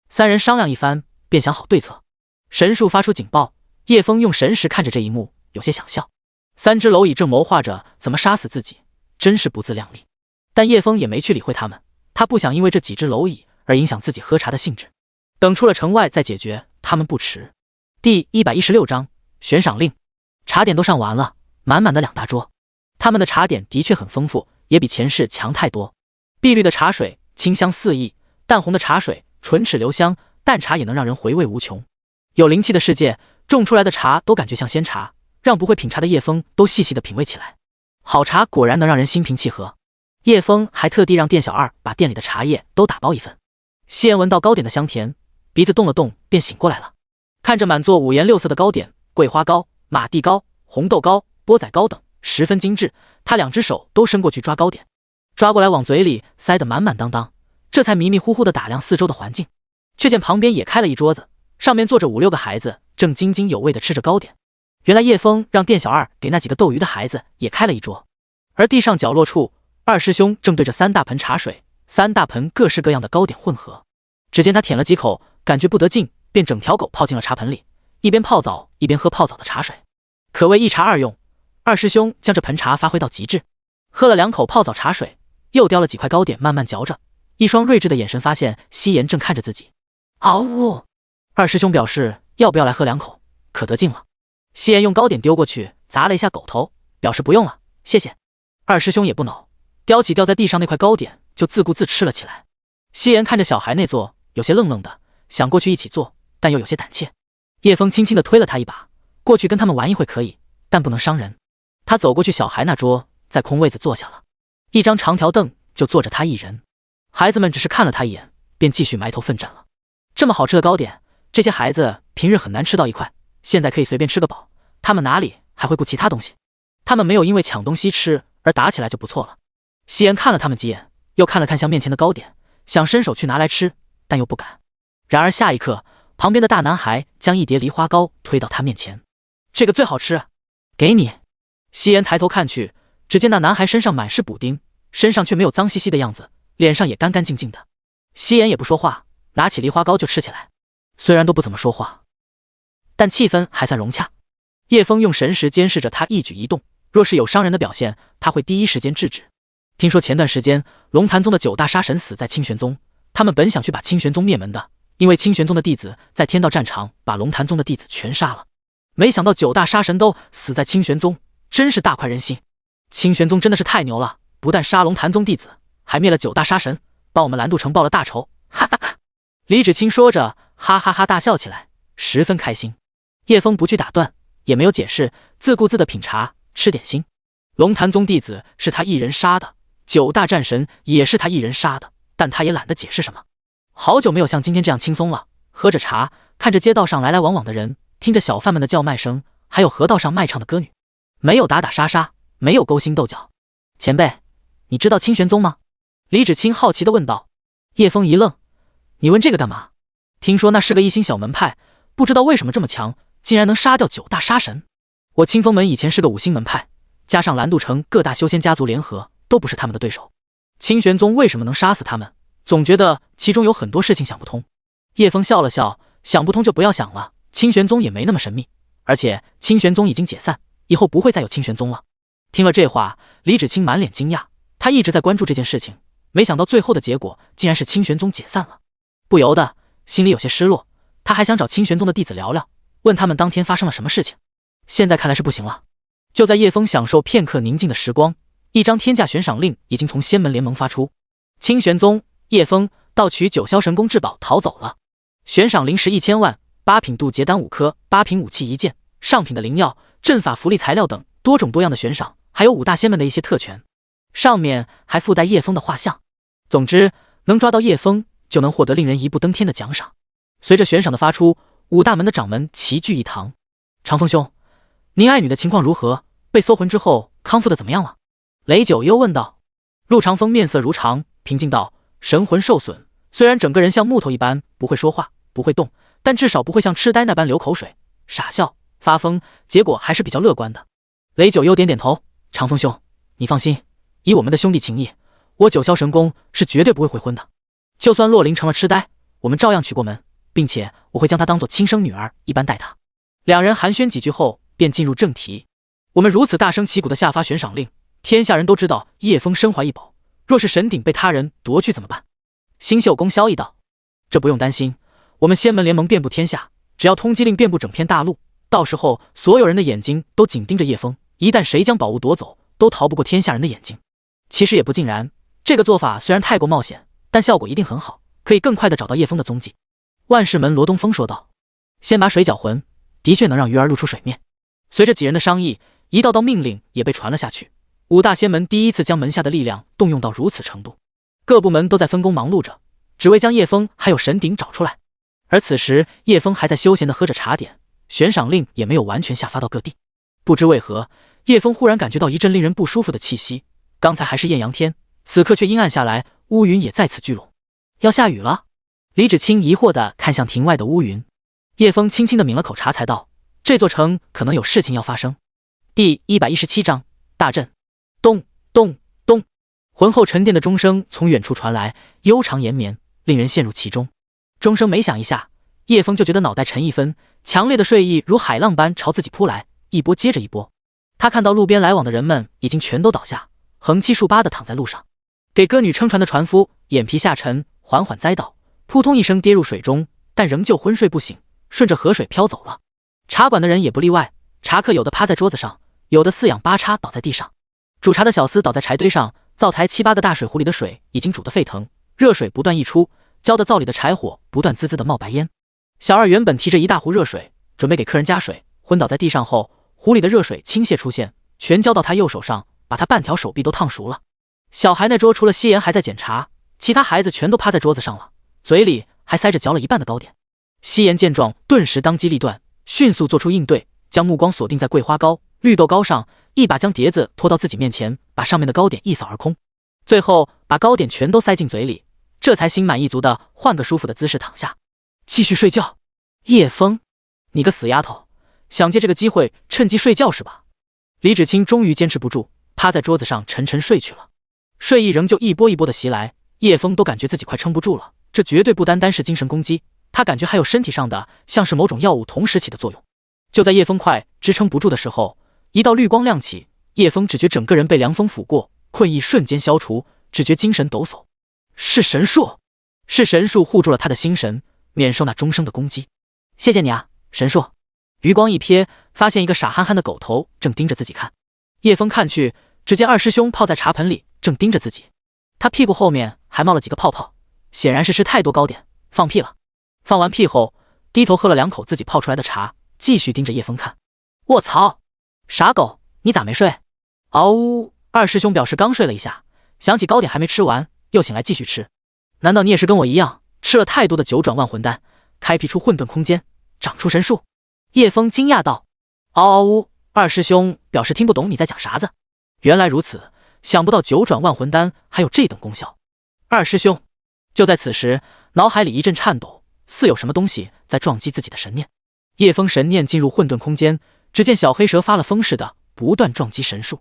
Speaker 1: 三人商量一番，便想好对策。神树发出警报，叶枫用神识看着这一幕，有些想笑。三只蝼蚁正谋划着怎么杀死自己，真是不自量力。但叶枫也没去理会他们，他不想因为这几只蝼蚁而影响自己喝茶的兴致。等出了城外再解决，他们不迟。第116章悬赏令。茶点都上完了，满满的2大桌。他们的茶点的确很丰富，也比前世强太多。碧绿的茶水清香四溢，淡红的茶水唇齿留香，淡茶也能让人回味无穷。有灵气的世界，种出来的茶都感觉像仙茶，让不会品茶的叶枫都细细的品味起来。好茶果然能让人心平气和。叶枫还特地让店小二把店里的茶叶都打包一份。西颜闻到糕点的香甜，鼻子动了动，便醒过来了。看着满座五颜六色的糕点，桂花糕、马蹄糕、红豆糕、钵仔糕等，十分精致。他2只手都伸过去抓糕点，抓过来往嘴里塞得满满当当，这才迷迷糊糊地打量四周的环境，却见旁边也开了一桌子，上面坐着5、6个孩子，正津津有味地吃着糕点。原来叶枫让店小二给那几个斗鱼的孩子也开了一桌，而地上角落处，二师兄正对着3大盆茶水，3大盆各式各样的糕点混合。只见他舔了几口，感觉不得劲，便整条狗泡进了茶盆里，一边泡澡一边喝泡澡的茶水，可谓一茶二用。二师兄将这盆茶发挥到极致，喝了2口泡澡茶水，又叼了几块糕点慢慢嚼着，一双睿智的眼神发现西颜正看着自己。嗷呜！二师兄表示要不要来喝2口，可得劲了。西颜用糕点丢过去，砸了一下狗头，表示不用了，谢谢。二师兄也不恼，叼起掉在地上那块糕点就自顾自吃了起来。西颜看着小孩那座，有些愣愣的，想过去一起做，但又有些胆怯。叶枫轻轻地推了他一把，过去跟他们玩一会可以，但不能伤人。他走过去小孩那桌，在空位子坐下了，一张长条凳就坐着他一人。孩子们只是看了他一眼，便继续埋头奋战了。这么好吃的糕点，这些孩子平日很难吃到一块，现在可以随便吃个饱，他们哪里还会顾其他东西？他们没有因为抢东西吃而打起来就不错了。西颜看了他们几眼，又看了看向面前的糕点，想伸手去拿来吃，但又不敢。然而下一刻，旁边的大男孩将一碟梨花糕推到他面前，这个最好吃，给你。西颜抬头看去，只见那男孩身上满是补丁，身上却没有脏兮兮的样子，脸上也干干净净的。西颜也不说话，拿起梨花糕就吃起来。虽然都不怎么说话，但气氛还算融洽。叶枫用神识监视着他一举一动，若是有伤人的表现，他会第一时间制止。听说前段时间龙潭宗的9大杀神死在清玄宗，他们本想去把清玄宗灭门的，因为清玄宗的弟子在天道战场把龙潭宗的弟子全杀了，没想到9大杀神都死在清玄宗，真是大快人心。清玄宗真的是太牛了，不但杀龙潭宗弟子，还灭了9大杀神，帮我们蓝渡城报了大仇，哈哈哈！李芷清说着，哈哈哈大笑起来，十分开心。叶枫不去打断，也没有解释，自顾自的品茶吃点心。龙潭宗弟子是他一人杀的，9大战神也是他一人杀的，但他也懒得解释什么。好久没有像今天这样轻松了，喝着茶，看着街道上来来往往的人，听着小贩们的叫卖声，还有河道上卖唱的歌女，没有打打杀杀，没有勾心斗角。前辈，你知道清玄宗吗？李芷清好奇地问道。叶枫一愣，你问这个干嘛？听说那是个一星小门派，不知道为什么这么强，竟然能杀掉9大杀神。我清风门以前是个5星门派，加上蓝渡城各大修仙家族联合，都不是他们的对手。清玄宗为什么能杀死他们？总觉得其中有很多事情想不通。叶枫笑了笑，想不通就不要想了，清玄宗也没那么神秘，而且清玄宗已经解散，以后不会再有清玄宗了。听了这话，李芷清满脸惊讶，他一直在关注这件事情，没想到最后的结果竟然是清玄宗解散了，不由得心里有些失落。他还想找清玄宗的弟子聊聊，问他们当天发生了什么事情，现在看来是不行了。就在叶枫享受片刻宁静的时光，一张天价悬赏令已经从仙门联盟发出，清玄宗叶枫盗取9霄神功至宝逃走了，悬赏零食1000万，8品渡劫丹5颗，8品武器1件，上品的灵药、阵法、符力材料等多种多样的悬赏，还有5大仙门的一些特权，上面还附带叶枫的画像。总之，能抓到叶枫就能获得令人一步登天的奖赏。随着悬赏的发出，5大门的掌门齐聚一堂。长风兄，您爱女的情况如何？被搜魂之后康复的怎么样了？雷九幽问道。陆长风面色如常，平静道：神魂受损，虽然整个人像木头一般，不会说话，不会动，但至少不会像痴呆那般流口水、傻笑、发疯，结果还是比较乐观的。雷九优点点头，长风兄，你放心，以我们的兄弟情谊，我九霄神宫是绝对不会悔婚的。就算洛灵成了痴呆，我们照样娶过门，并且我会将她当做亲生女儿一般待她。两人寒暄几句后，便进入正题。我们如此大声旗鼓的下发悬赏令，天下人都知道叶枫身怀异宝，若是神鼎被他人夺去怎么办？星宿宫萧逸道：这不用担心，我们仙门联盟遍布天下，只要通缉令遍布整片大陆，到时候所有人的眼睛都紧盯着叶枫，一旦谁将宝物夺走，都逃不过天下人的眼睛。其实也不尽然，这个做法虽然太过冒险，但效果一定很好，可以更快地找到叶枫的踪迹。万事门罗东风说道：先把水搅浑，的确能让鱼儿露出水面。随着几人的商议，一道道命令也被传了下去。五大仙门第一次将门下的力量动用到如此程度，各部门都在分工忙碌着，只为将叶枫还有神鼎找出来。而此时叶枫还在休闲地喝着茶点，悬赏令也没有完全下发到各地。不知为何，叶枫忽然感觉到一阵令人不舒服的气息，刚才还是艳阳天，此刻却阴暗下来，乌云也再次聚拢。要下雨了。李芷清疑惑地看向庭外的乌云。叶枫轻轻地抿了口茶，才道：这座城可能有事情要发生。第117章大震。咚咚咚，浑厚沉甸的钟声从远处传来，悠长延绵，令人陷入其中。钟声每响一下，叶枫就觉得脑袋沉一分，强烈的睡意如海浪般朝自己扑来，一波接着一波。他看到路边来往的人们已经全都倒下，横七竖八地躺在路上。给歌女撑船的船夫眼皮下沉，缓缓栽倒，扑通一声跌入水中，但仍旧昏睡不醒，顺着河水飘走了。茶馆的人也不例外，茶客有的趴在桌子上，有的四仰八叉倒在地上。煮茶的小厮倒在柴堆上，灶台7、8个大水壶里的水已经煮得沸腾，热水不断溢出，浇得灶里的柴火不断滋滋地冒白烟。小二原本提着一大壶热水，准备给客人加水，昏倒在地上后，壶里的热水倾泻出现，全浇到他右手上，把他半条手臂都烫熟了。小孩那桌除了夕颜还在检查，其他孩子全都趴在桌子上了，嘴里还塞着嚼了一半的糕点。夕颜见状，顿时当机立断，迅速做出应对，将目光锁定在桂花糕、绿豆糕上，一把将碟子拖到自己面前，把上面的糕点一扫而空，最后把糕点全都塞进嘴里，这才心满意足的换个舒服的姿势躺下，继续睡觉。叶枫，你个死丫头，想借这个机会趁机睡觉是吧？李芷清终于坚持不住，趴在桌子上沉沉睡去了。睡意仍旧一波一波的袭来，叶枫都感觉自己快撑不住了，这绝对不单单是精神攻击，他感觉还有身体上的，像是某种药物同时起的作用。就在叶枫快支撑不住的时候，一道绿光亮起，叶枫只觉整个人被凉风拂过，困意瞬间消除，只觉精神抖擞。是神术，是神术护住了他的心神，免受那钟声的攻击。谢谢你啊，神术。余光一瞥，发现一个傻憨憨的狗头正盯着自己看。叶枫看去，只见二师兄泡在茶盆里，正盯着自己。他屁股后面还冒了几个泡泡，显然是吃太多糕点，放屁了。放完屁后，低头喝了2口自己泡出来的茶，继续盯着叶枫看。卧槽！傻狗，你咋没睡？嗷呜！二师兄表示刚睡了一下，想起糕点还没吃完，又醒来继续吃。难道你也是跟我一样，吃了太多的9转万魂丹，开辟出混沌空间，长出神术？叶枫惊讶道。嗷嗷呜！二师兄表示听不懂你在讲啥子。原来如此，想不到9转万魂丹还有这等功效。二师兄，就在此时，脑海里一阵颤抖，似有什么东西在撞击自己的神念。叶枫神念进入混沌空间，只见小黑蛇发了疯似的不断撞击神术。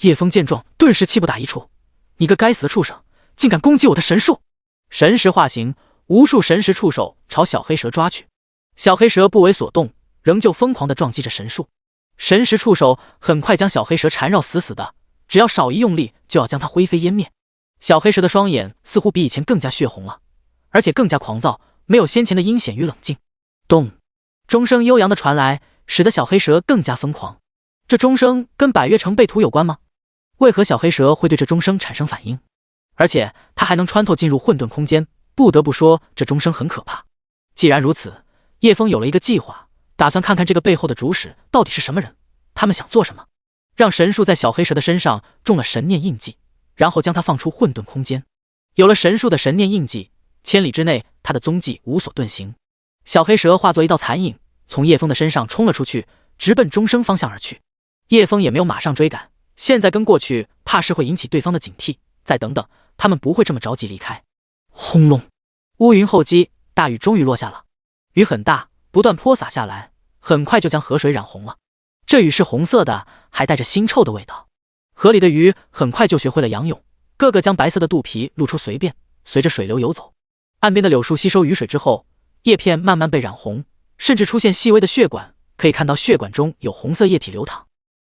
Speaker 1: 叶枫见状，顿时气不打一处：你个该死的畜生，竟敢攻击我的神术！神石化形，无数神石触手朝小黑蛇抓去。小黑蛇不为所动，仍旧疯狂地撞击着神术。神石触手很快将小黑蛇缠绕死死的，只要少一用力，就要将它灰飞烟灭。小黑蛇的双眼似乎比以前更加血红了，而且更加狂躁，没有先前的阴险与冷静。咚！钟声悠扬的传来，使得小黑蛇更加疯狂。这钟声跟百越城被屠有关吗？为何小黑蛇会对这钟声产生反应？而且它还能穿透进入混沌空间，不得不说这钟声很可怕。既然如此，叶枫有了一个计划，打算看看这个背后的主使到底是什么人，他们想做什么。让神术在小黑蛇的身上中了神念印记，然后将它放出混沌空间。有了神术的神念印记，千里之内它的踪迹无所遁形。小黑蛇化作一道残影，从叶枫的身上冲了出去，直奔钟声方向而去。叶枫也没有马上追赶，现在跟过去怕是会引起对方的警惕，再等等，他们不会这么着急离开。轰隆！乌云后击，大雨终于落下了。雨很大，不断泼洒下来，很快就将河水染红了。这雨是红色的，还带着腥臭的味道。河里的鱼很快就学会了仰泳，个个将白色的肚皮露出随便，随着水流游走。岸边的柳树吸收雨水之后，叶片慢慢被染红，甚至出现细微的血管，可以看到血管中有红色液体流淌。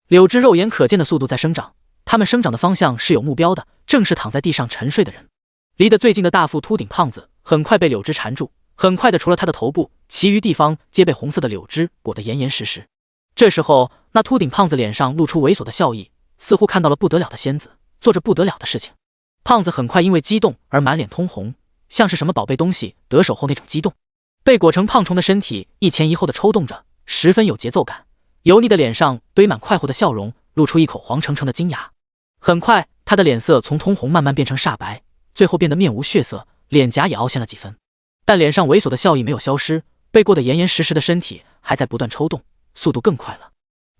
Speaker 1: 柳枝肉眼可见的速度在生长，它们生长的方向是有目标的，正是躺在地上沉睡的人。离得最近的大腹秃顶胖子很快被柳枝缠住，很快的除了他的头部，其余地方皆被红色的柳枝裹得严严实实。这时候，那秃顶胖子脸上露出猥琐的笑意，似乎看到了不得了的仙子，做着不得了的事情。胖子很快因为激动而满脸通红，像是什么宝贝东西得手后那种激动。被裹成胖虫的身体一前一后的抽动着，十分有节奏感。油腻的脸上堆满快活的笑容，露出一口黄澄澄的金牙。很快，他的脸色从通红慢慢变成煞白，最后变得面无血色，脸颊也凹陷了几分。但脸上猥琐的笑意没有消失，被裹得严严实实的身体还在不断抽动，速度更快了。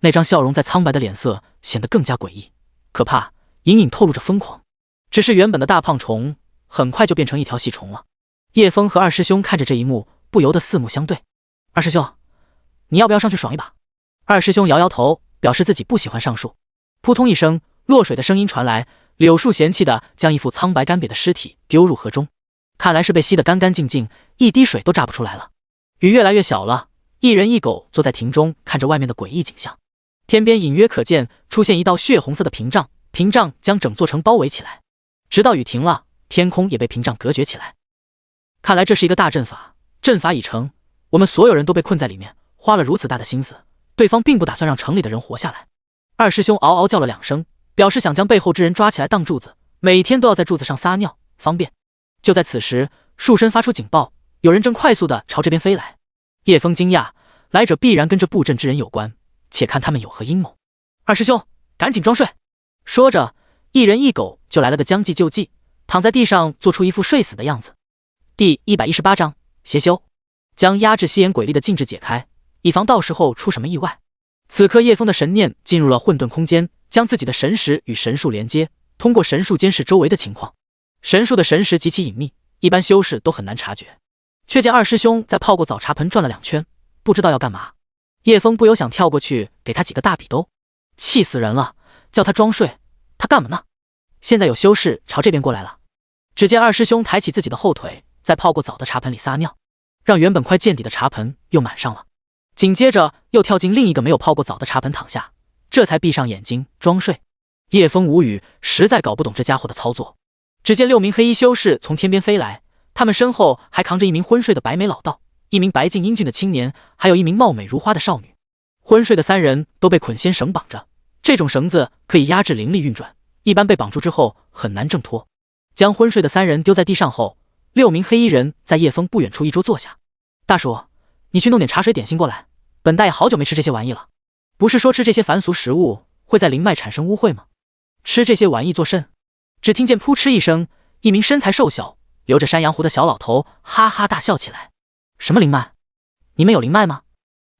Speaker 1: 那张笑容在苍白的脸色显得更加诡异、可怕，隐隐透露着疯狂。只是原本的大胖虫很快就变成一条细虫了。叶枫和二师兄看着这一幕，不由得四目相对。二师兄，你要不要上去爽一把？二师兄摇摇头，表示自己不喜欢上树。扑通一声，落水的声音传来，柳树嫌弃的将一副苍白干瘪的尸体丢入河中，看来是被吸得干干净净，一滴水都榨不出来了。雨越来越小了，一人一狗坐在亭中，看着外面的诡异景象。天边隐约可见出现一道血红色的屏障，屏障将整座城包围起来，直到雨停了，天空也被屏障隔绝起来。看来这是一个大阵法，阵法已成，我们所有人都被困在里面，花了如此大的心思，对方并不打算让城里的人活下来。二师兄嗷嗷叫了两声，表示想将背后之人抓起来当柱子，每天都要在柱子上撒尿，方便。就在此时，树身发出警报，有人正快速地朝这边飞来。叶枫惊讶，来者必然跟这布阵之人有关，且看他们有何阴谋。二师兄，赶紧装睡！说着，一人一狗就来了个将计就计，躺在地上做出一副睡死的样子。第118章邪修，将压制西岩鬼力的禁制解开，以防到时候出什么意外。此刻叶枫的神念进入了混沌空间，将自己的神识与神树连接，通过神树监视周围的情况。神树的神识极其隐秘，一般修士都很难察觉。却见二师兄在泡过澡茶盆转了2圈，不知道要干嘛。叶枫不由想跳过去给他几个大笔兜，气死人了，叫他装睡，他干嘛呢？现在有修士朝这边过来了。只见二师兄抬起自己的后腿，在泡过澡的茶盆里撒尿，让原本快见底的茶盆又满上了。紧接着又跳进另一个没有泡过澡的茶盆躺下，这才闭上眼睛装睡。叶枫无语，实在搞不懂这家伙的操作。只见6名黑衣修士从天边飞来，他们身后还扛着一名昏睡的白眉老道，一名白净英俊的青年，还有一名貌美如花的少女。昏睡的3人都被捆仙绳绑着，这种绳子可以压制灵力运转，一般被绑住之后很难挣脱。将昏睡的3人丢在地上后，6名黑衣人在叶枫不远处一桌坐下。大叔，你去弄点茶水点心过来，本大爷好久没吃这些玩意了。不是说吃这些凡俗食物会在灵脉产生污秽吗？吃这些玩意作甚？只听见扑哧一声，一名身材瘦小、留着山羊胡的小老头哈哈大笑起来。什么灵脉？你们有灵脉吗？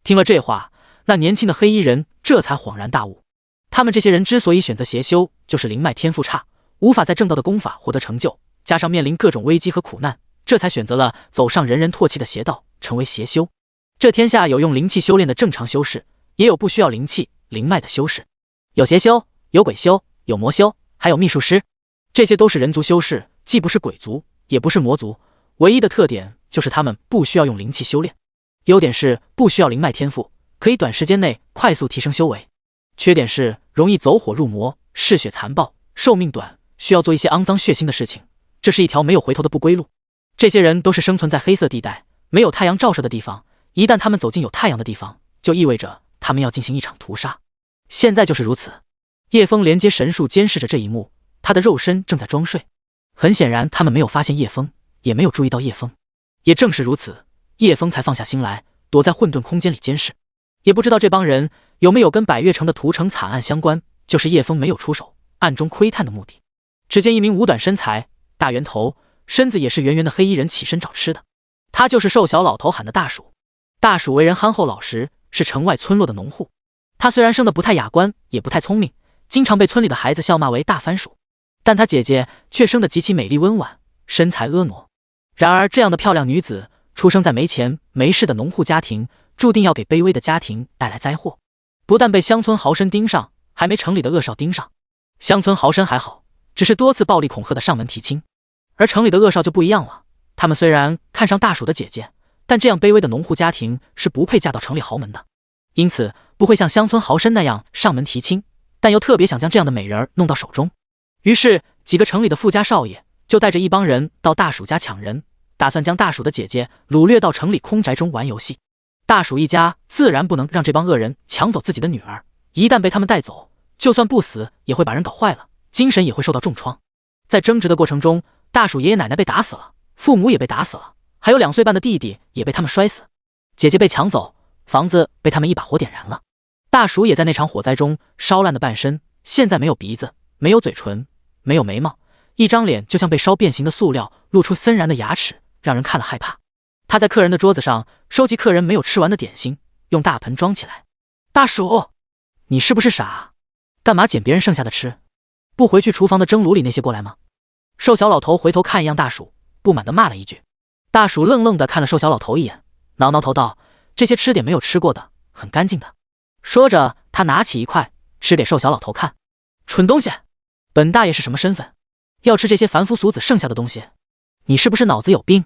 Speaker 1: 听了这话，那年轻的黑衣人这才恍然大悟。他们这些人之所以选择邪修，就是灵脉天赋差，无法在正道的功法获得成就，加上面临各种危机和苦难，这才选择了走上人人唾弃的邪道，成为邪修。这天下有用灵气修炼的正常修士，也有不需要灵气、灵脉的修士，有邪修，有鬼修，有魔修，还有秘术师。这些都是人族修士，既不是鬼族，也不是魔族，唯一的特点就是他们不需要用灵气修炼。优点是不需要灵脉天赋，可以短时间内快速提升修为。缺点是容易走火入魔，嗜血残暴，寿命短，需要做一些肮脏血腥的事情，这是一条没有回头的不归路。这些人都是生存在黑色地带，没有太阳照射的地方，一旦他们走进有太阳的地方，就意味着他们要进行一场屠杀。现在就是如此。叶枫连接神树监视着这一幕，他的肉身正在装睡。很显然他们没有发现叶枫，也没有注意到叶枫。也正是如此，叶枫才放下心来，躲在混沌空间里监视。也不知道这帮人有没有跟百越城的屠城惨案相关，就是叶枫没有出手，暗中窥探的目的。只见一名五短身材、大圆头、身子也是圆圆的黑衣人起身找吃的。他就是瘦小老头喊的大鼠。大鼠为人憨厚老实，是城外村落的农户。他虽然生得不太雅观，也不太聪明，经常被村里的孩子笑骂为大番薯，但他姐姐却生得极其美丽温婉，身材婀娜。然而这样的漂亮女子出生在没钱没势的农户家庭，注定要给卑微的家庭带来灾祸。不但被乡村豪绅盯上，还没城里的恶少盯上。乡村豪绅还好，只是多次暴力恐吓的上门提亲，而城里的恶少就不一样了。他们虽然看上大鼠的姐姐，但这样卑微的农户家庭是不配嫁到城里豪门的，因此不会像乡村豪绅那样上门提亲，但又特别想将这样的美人弄到手中。于是几个城里的富家少爷就带着一帮人到大鼠家抢人，打算将大鼠的姐姐掳掠到城里空宅中玩游戏。大鼠一家自然不能让这帮恶人抢走自己的女儿，一旦被他们带走，就算不死也会把人搞坏了，精神也会受到重创。在争执的过程中，大鼠爷爷奶奶被打死了，父母也被打死了，还有2岁半的弟弟也被他们摔死。姐姐被抢走，房子被他们一把火点燃了。大鼠也在那场火灾中烧烂的半身，现在没有鼻子，没有嘴唇，没有眉毛，一张脸就像被烧变形的塑料，露出森然的牙齿，让人看了害怕。他在客人的桌子上收集客人没有吃完的点心，用大盆装起来。大鼠，你是不是傻？干嘛捡别人剩下的吃？不回去厨房的蒸炉里那些过来吗？瘦小老头回头看一样大鼠，不满地骂了一句。大鼠愣愣地看了瘦小老头一眼，挠挠头道：这些吃点没有吃过的，很干净的。说着他拿起一块吃给瘦小老头看。蠢东西，本大爷是什么身份，要吃这些凡夫俗子剩下的东西？你是不是脑子有病？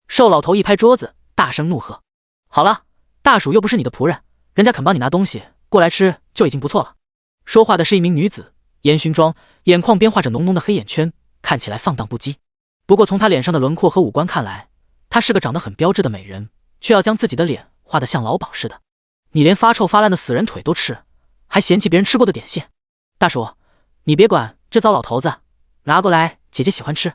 Speaker 1: 瘦老头一拍桌子，大声怒喝：好了，大鼠又不是你的仆人，人家肯帮你拿东西过来吃就已经不错了。说话的是一名女子，烟熏妆，眼眶边画着浓浓的黑眼圈，看起来放荡不羁。不过从她脸上的轮廓和五官看来，她是个长得很标致的美人，却要将自己的脸画得像老鸨似的。你连发臭发烂的死人腿都吃，还嫌弃别人吃过的点心？大鼠，你别管这糟老头子，拿过来，姐姐喜欢吃。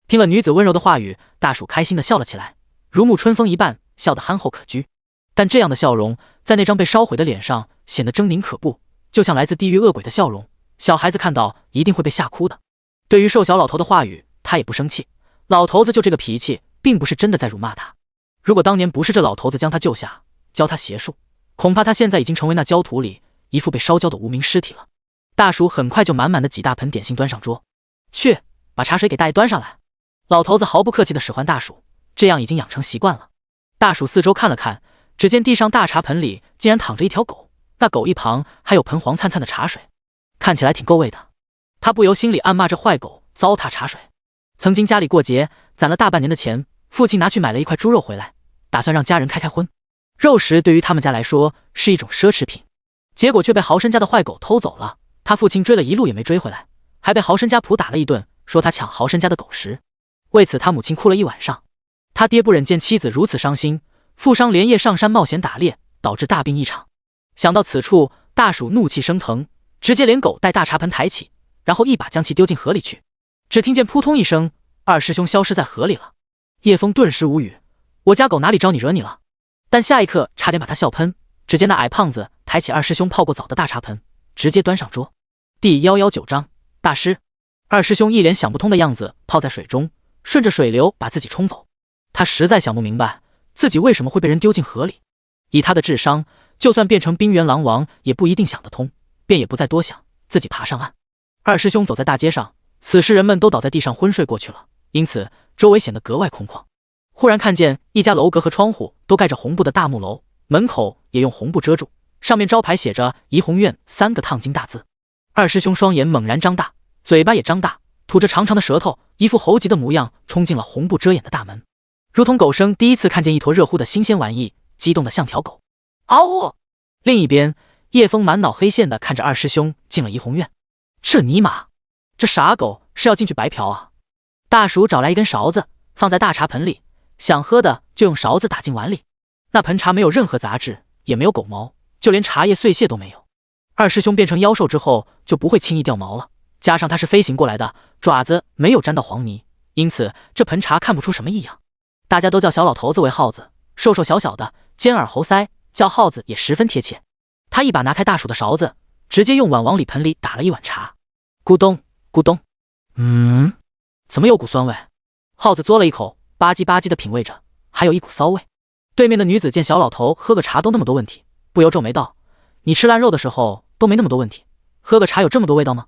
Speaker 1: 听了女子温柔的话语，大鼠开心地笑了起来，如沐春风一般，笑得憨厚可掬。但这样的笑容在那张被烧毁的脸上显得狰狞可怖，就像来自地狱恶鬼的笑容，小孩子看到一定会被吓哭的。对于瘦小老头的话语，他也不生气，老头子就这个脾气，并不是真的在辱骂他。如果当年不是这老头子将他救下，教他邪术，恐怕他现在已经成为那焦土里一副被烧焦的无名尸体了。大鼠很快就满满的几大盆点心端上桌，去把茶水给大爷端上来。老头子毫不客气地使唤大鼠，这样已经养成习惯了。大鼠四周看了看，只见地上大茶盆里竟然躺着一条狗，那狗一旁还有盆黄灿灿的茶水，看起来挺够味的。他不由心里暗骂这坏狗糟蹋茶水。曾经家里过节攒了大半年的钱，父亲拿去买了一块猪肉回来，打算让家人开开荤。肉食对于他们家来说是一种奢侈品，结果却被豪绅家的坏狗偷走了。他父亲追了一路也没追回来，还被豪绅家仆打了一顿，说他抢豪绅家的狗食。为此他母亲哭了一晚上。他爹不忍见妻子如此伤心，负伤连夜上山冒险打猎，导致大病一场。想到此处，大鼠怒气升腾，直接连狗带大茶盆抬起，然后一把将其丢进河里去。只听见扑通一声，二师兄消失在河里了。叶枫顿时无语，我家狗哪里招你惹你了？但下一刻差点把他笑喷。只见那矮胖子抬起二师兄泡过澡的大茶盆，直接端上桌。第119章大师。二师兄一脸想不通的样子，泡在水中，顺着水流把自己冲走。他实在想不明白自己为什么会被人丢进河里。以他的智商，就算变成冰原狼王也不一定想得通，便也不再多想，自己爬上岸。二师兄走在大街上，此时人们都倒在地上昏睡过去了，因此周围显得格外空旷。忽然看见一家楼阁和窗户都盖着红布的大木楼，门口也用红布遮住，上面招牌写着怡红院3个烫金大字。二师兄双眼猛然张大，嘴巴也张大，吐着长长的舌头，一副猴急的模样，冲进了红布遮掩的大门，如同狗生第一次看见一坨热乎的新鲜玩意，激动得像条狗。嗷呜！另一边，叶枫满脑黑线的看着二师兄进了怡红院。这尼玛，这傻狗是要进去白嫖啊！大鼠找来一根勺子，放在大茶盆里，想喝的就用勺子打进碗里。那盆茶没有任何杂质，也没有狗毛，就连茶叶碎屑都没有。二师兄变成妖兽之后就不会轻易掉毛了，加上他是飞行过来的，爪子没有沾到黄泥，因此这盆茶看不出什么异样。大家都叫小老头子为耗子，瘦瘦小小的，尖耳猴腮，叫耗子也十分贴切。他一把拿开大鼠的勺子，直接用碗往里盆里打了一碗茶。咕咚咕咚，怎么有股酸味？耗子嘬了一口，吧唧吧唧的品味着，还有一股骚味。对面的女子见小老头喝个茶都那么多问题，不由皱眉道：你吃烂肉的时候都没那么多问题，喝个茶有这么多味道吗？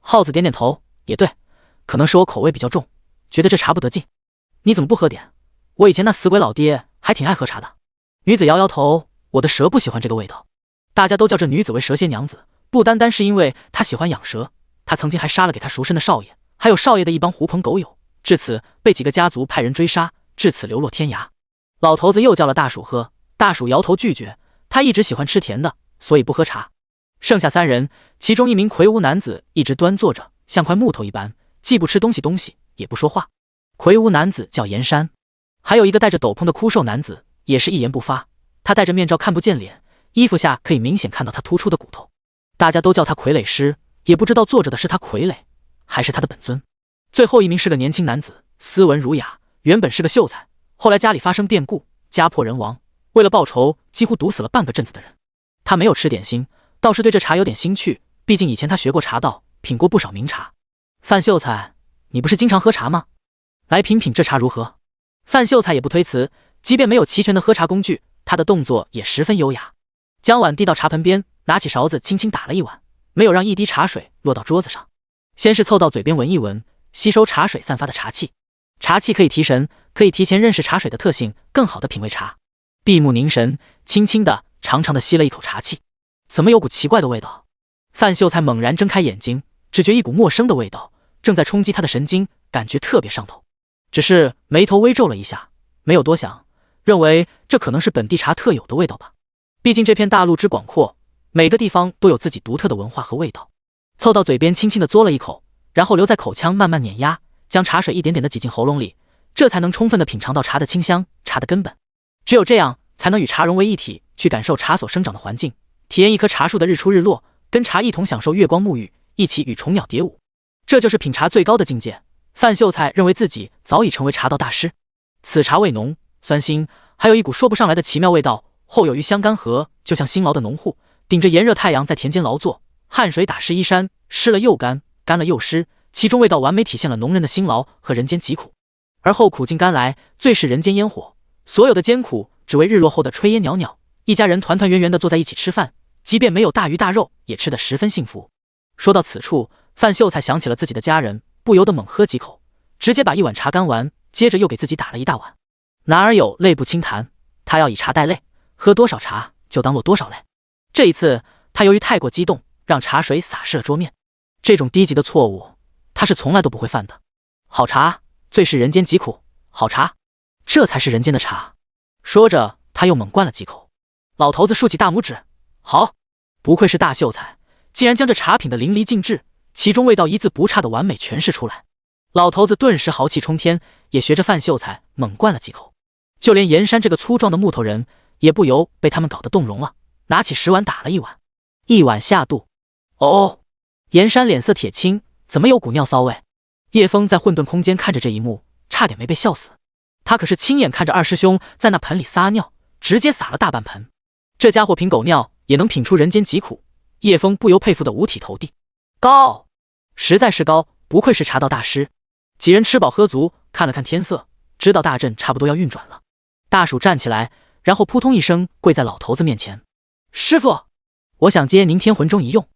Speaker 1: 耗子点点头，也对，可能是我口味比较重，觉得这茶不得劲。你怎么不喝点？我以前那死鬼老爹还挺爱喝茶的。女子摇摇头，我的蛇不喜欢这个味道。大家都叫这女子为蛇蝎娘子，不单单是因为她喜欢养蛇，她曾经还杀了给她赎身的少爷，还有少爷的一帮狐朋狗友，至此被几个家族派人追杀，至此流落天涯。老头子又叫了大鼠喝，大鼠摇头拒绝，他一直喜欢吃甜的，所以不喝茶。剩下3人，其中一名魁梧男子一直端坐着，像块木头一般，既不吃东西，也不说话。魁梧男子叫严山。还有一个戴着斗篷的枯瘦男子，也是一言不发，他戴着面罩看不见脸，衣服下可以明显看到他突出的骨头。大家都叫他傀儡师，也不知道坐着的是他傀儡，还是他的本尊。最后一名是个年轻男子，斯文儒雅，原本是个秀才，后来家里发生变故，家破人亡，为了报仇，几乎毒死了半个镇子的人。他没有吃点心，倒是对这茶有点兴趣，毕竟以前他学过茶道，品过不少名茶。范秀才，你不是经常喝茶吗？来品品这茶如何？范秀才也不推辞，即便没有齐全的喝茶工具，他的动作也十分优雅。将碗递到茶盆边，拿起勺子轻轻打了一碗，没有让一滴茶水落到桌子上。先是凑到嘴边闻一闻，吸收茶水散发的茶气。茶气可以提神，可以提前认识茶水的特性，更好的品味茶。闭目凝神，轻轻的、长长的吸了一口茶气。怎么有股奇怪的味道？范秀才猛然睁开眼睛，只觉一股陌生的味道正在冲击他的神经，感觉特别上头。只是眉头微皱了一下，没有多想，认为这可能是本地茶特有的味道吧。毕竟这片大陆之广阔，每个地方都有自己独特的文化和味道。凑到嘴边轻轻的嘬了一口，然后留在口腔慢慢碾压，将茶水一点点的挤进喉咙里，这才能充分的品尝到茶的清香，茶的根本。只有这样才能与茶融为一体，去感受茶所生长的环境，体验一棵茶树的日出日落，跟茶一同享受月光沐浴，一起与虫鸟蝶舞。这就是品茶最高的境界。范秀才认为自己早已成为茶道大师。此茶味浓酸辛，还有一股说不上来的奇妙味道，后有余香干涸，就像辛劳的农户顶着炎热太阳在田间劳作，汗水打湿衣衫，湿了又干，干了又湿，其中味道完美体现了农人的辛劳和人间疾苦。而后苦尽甘来，最是人间烟火，所有的艰苦只为日落后的炊烟袅袅，一家人团团圆圆的坐在一起吃饭，即便没有大鱼大肉，也吃得十分幸福。说到此处，范秀才想起了自己的家人，不由得猛喝几口，直接把一碗茶干完，接着又给自己打了一大碗。男儿有泪不轻弹，他要以茶代泪，喝多少茶就当落多少泪。这一次他由于太过激动，让茶水洒湿了桌面。这种低级的错误他是从来都不会犯的。好茶最是人间疾苦，好茶这才是人间的茶。说着他又猛灌了几口。老头子竖起大拇指，好，不愧是大秀才，竟然将这茶品的淋漓尽致，其中味道一字不差的完美诠释出来。老头子顿时豪气冲天，也学着范秀才猛灌了几口。就连严山这个粗壮的木头人也不由被他们搞得动容了，拿起10碗打了一碗，一碗下肚。哦，严山脸色铁青，怎么有股尿骚味？叶枫在混沌空间看着这一幕，差点没被笑死。他可是亲眼看着二师兄在那盆里撒尿，直接撒了大半盆。这家伙品狗尿也能品出人间疾苦，叶枫不由佩服得五体投地。高，实在是高，不愧是茶道大师。几人吃饱喝足，看了看天色，知道大阵差不多要运转了。大鼠站起来，然后扑通一声跪在老头子面前：“师傅，我想接您天魂钟一用。”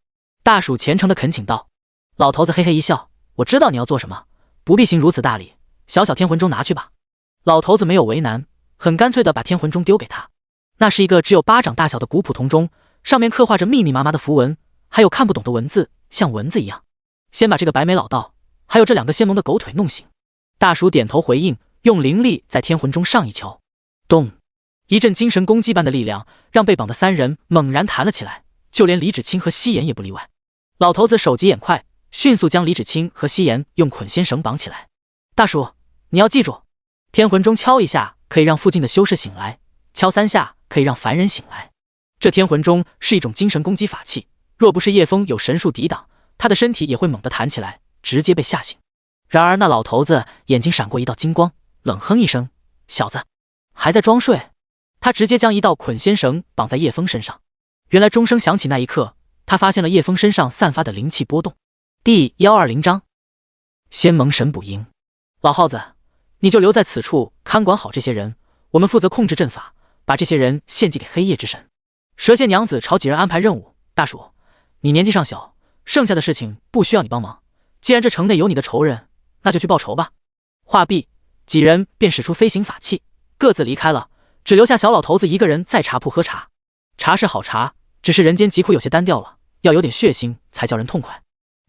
Speaker 1: 大鼠虔诚地恳请道。老头子嘿嘿一笑：“我知道你要做什么，不必行如此大礼，小小天魂钟拿去吧。”老头子没有为难，很干脆地把天魂钟丢给他。那是一个只有巴掌大小的古朴铜钟，上面刻画着密密麻麻的符文，还有看不懂的文字，像蚊子一样。先把这个白眉老道还有这2个先萌的狗腿弄醒。大鼠点头回应，用灵力在天魂钟上一敲，咚！一阵精神攻击般的力量让被绑的3人猛然弹了起来，就连李芷清和西颜也不例外。老头子手疾眼快，迅速将李芷清和西颜用捆仙绳绑起来。大鼠，你要记住，天魂钟敲一下可以让附近的修士醒来，敲3下可以让凡人醒来。这天魂钟是一种精神攻击法器，若不是叶枫有神术抵挡，他的身体也会猛地弹起来，直接被吓醒。然而那老头子眼睛闪过一道金光，冷哼一声：“小子，还在装睡？”他直接将一道捆仙绳绑在叶枫身上。原来钟声响起那一刻，他发现了叶枫身上散发的灵气波动。第120章仙盟神捕鹰。老耗子，你就留在此处看管好这些人，我们负责控制阵法，把这些人献祭给黑夜之神。蛇蝎娘子朝几人安排任务。大鼠，你年纪尚小，剩下的事情不需要你帮忙，既然这城内有你的仇人，那就去报仇吧。话毕，几人便使出飞行法器，各自离开了，只留下小老头子一个人在茶铺喝茶。茶是好茶，只是人间疾苦有些单调了，要有点血腥才叫人痛快。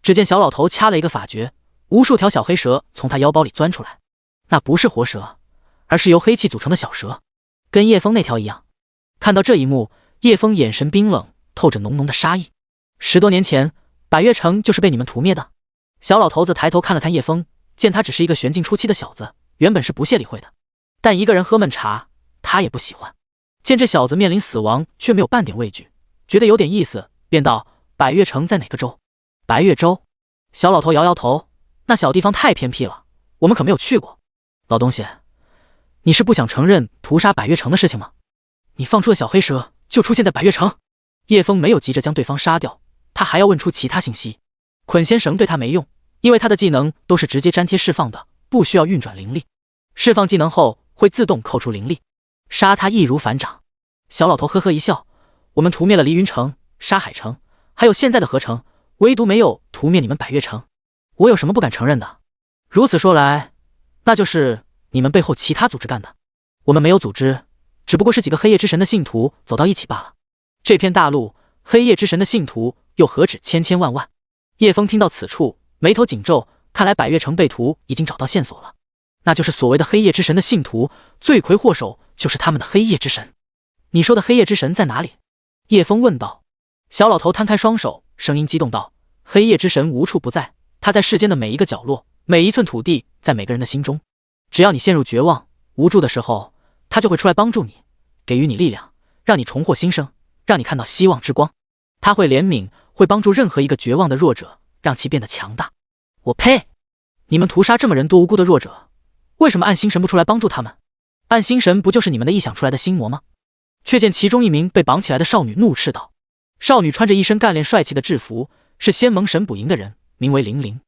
Speaker 1: 只见小老头掐了一个法诀，无数条小黑蛇从他腰包里钻出来，那不是活蛇，而是由黑气组成的小蛇，跟叶枫那条一样。看到这一幕，叶枫眼神冰冷，透着浓浓的杀意。10多年前，百越城就是被你们屠灭的。小老头子抬头看了看叶枫，见他只是一个玄境初期的小子，原本是不屑理会的，但一个人喝闷茶，他也不喜欢。见这小子面临死亡，却没有半点畏惧，觉得有点意思，便道：“百越城在哪个州？”百越州。小老头摇摇头，那小地方太偏僻了，我们可没有去过。老东西，你是不想承认屠杀百越城的事情吗？你放出的小黑蛇就出现在百越城。叶枫没有急着将对方杀掉，他还要问出其他信息。捆仙绳对他没用，因为他的技能都是直接粘贴释放的，不需要运转灵力。释放技能后会自动扣除灵力，杀他易如反掌。小老头呵呵一笑，我们屠灭了黎云城、沙海城，还有现在的河城，唯独没有屠灭你们百越城。我有什么不敢承认的？如此说来，那就是你们背后其他组织干的。我们没有组织，只不过是几个黑夜之神的信徒走到一起罢了。这片大陆，黑夜之神的信徒又何止千千万万。叶枫听到此处，眉头紧皱，看来百越城被屠已经找到线索了，那就是所谓的黑夜之神的信徒，罪魁祸首就是他们的黑夜之神。你说的黑夜之神在哪里？叶枫问道。小老头摊开双手，声音激动道：黑夜之神无处不在，他在世间的每一个角落，每一寸土地，在每个人的心中。只要你陷入绝望、无助的时候，他就会出来帮助你，给予你力量，让你重获新生，让你看到希望之光。他会怜悯，会帮助任何一个绝望的弱者，让其变得强大。我呸！你们屠杀这么人多无辜的弱者，为什么暗星神不出来帮助他们？暗星神不就是你们的臆想出来的心魔吗？却见其中一名被绑起来的少女怒斥道。少女穿着一身干练帅气的制服，是仙盟神捕营的人，名为玲玲。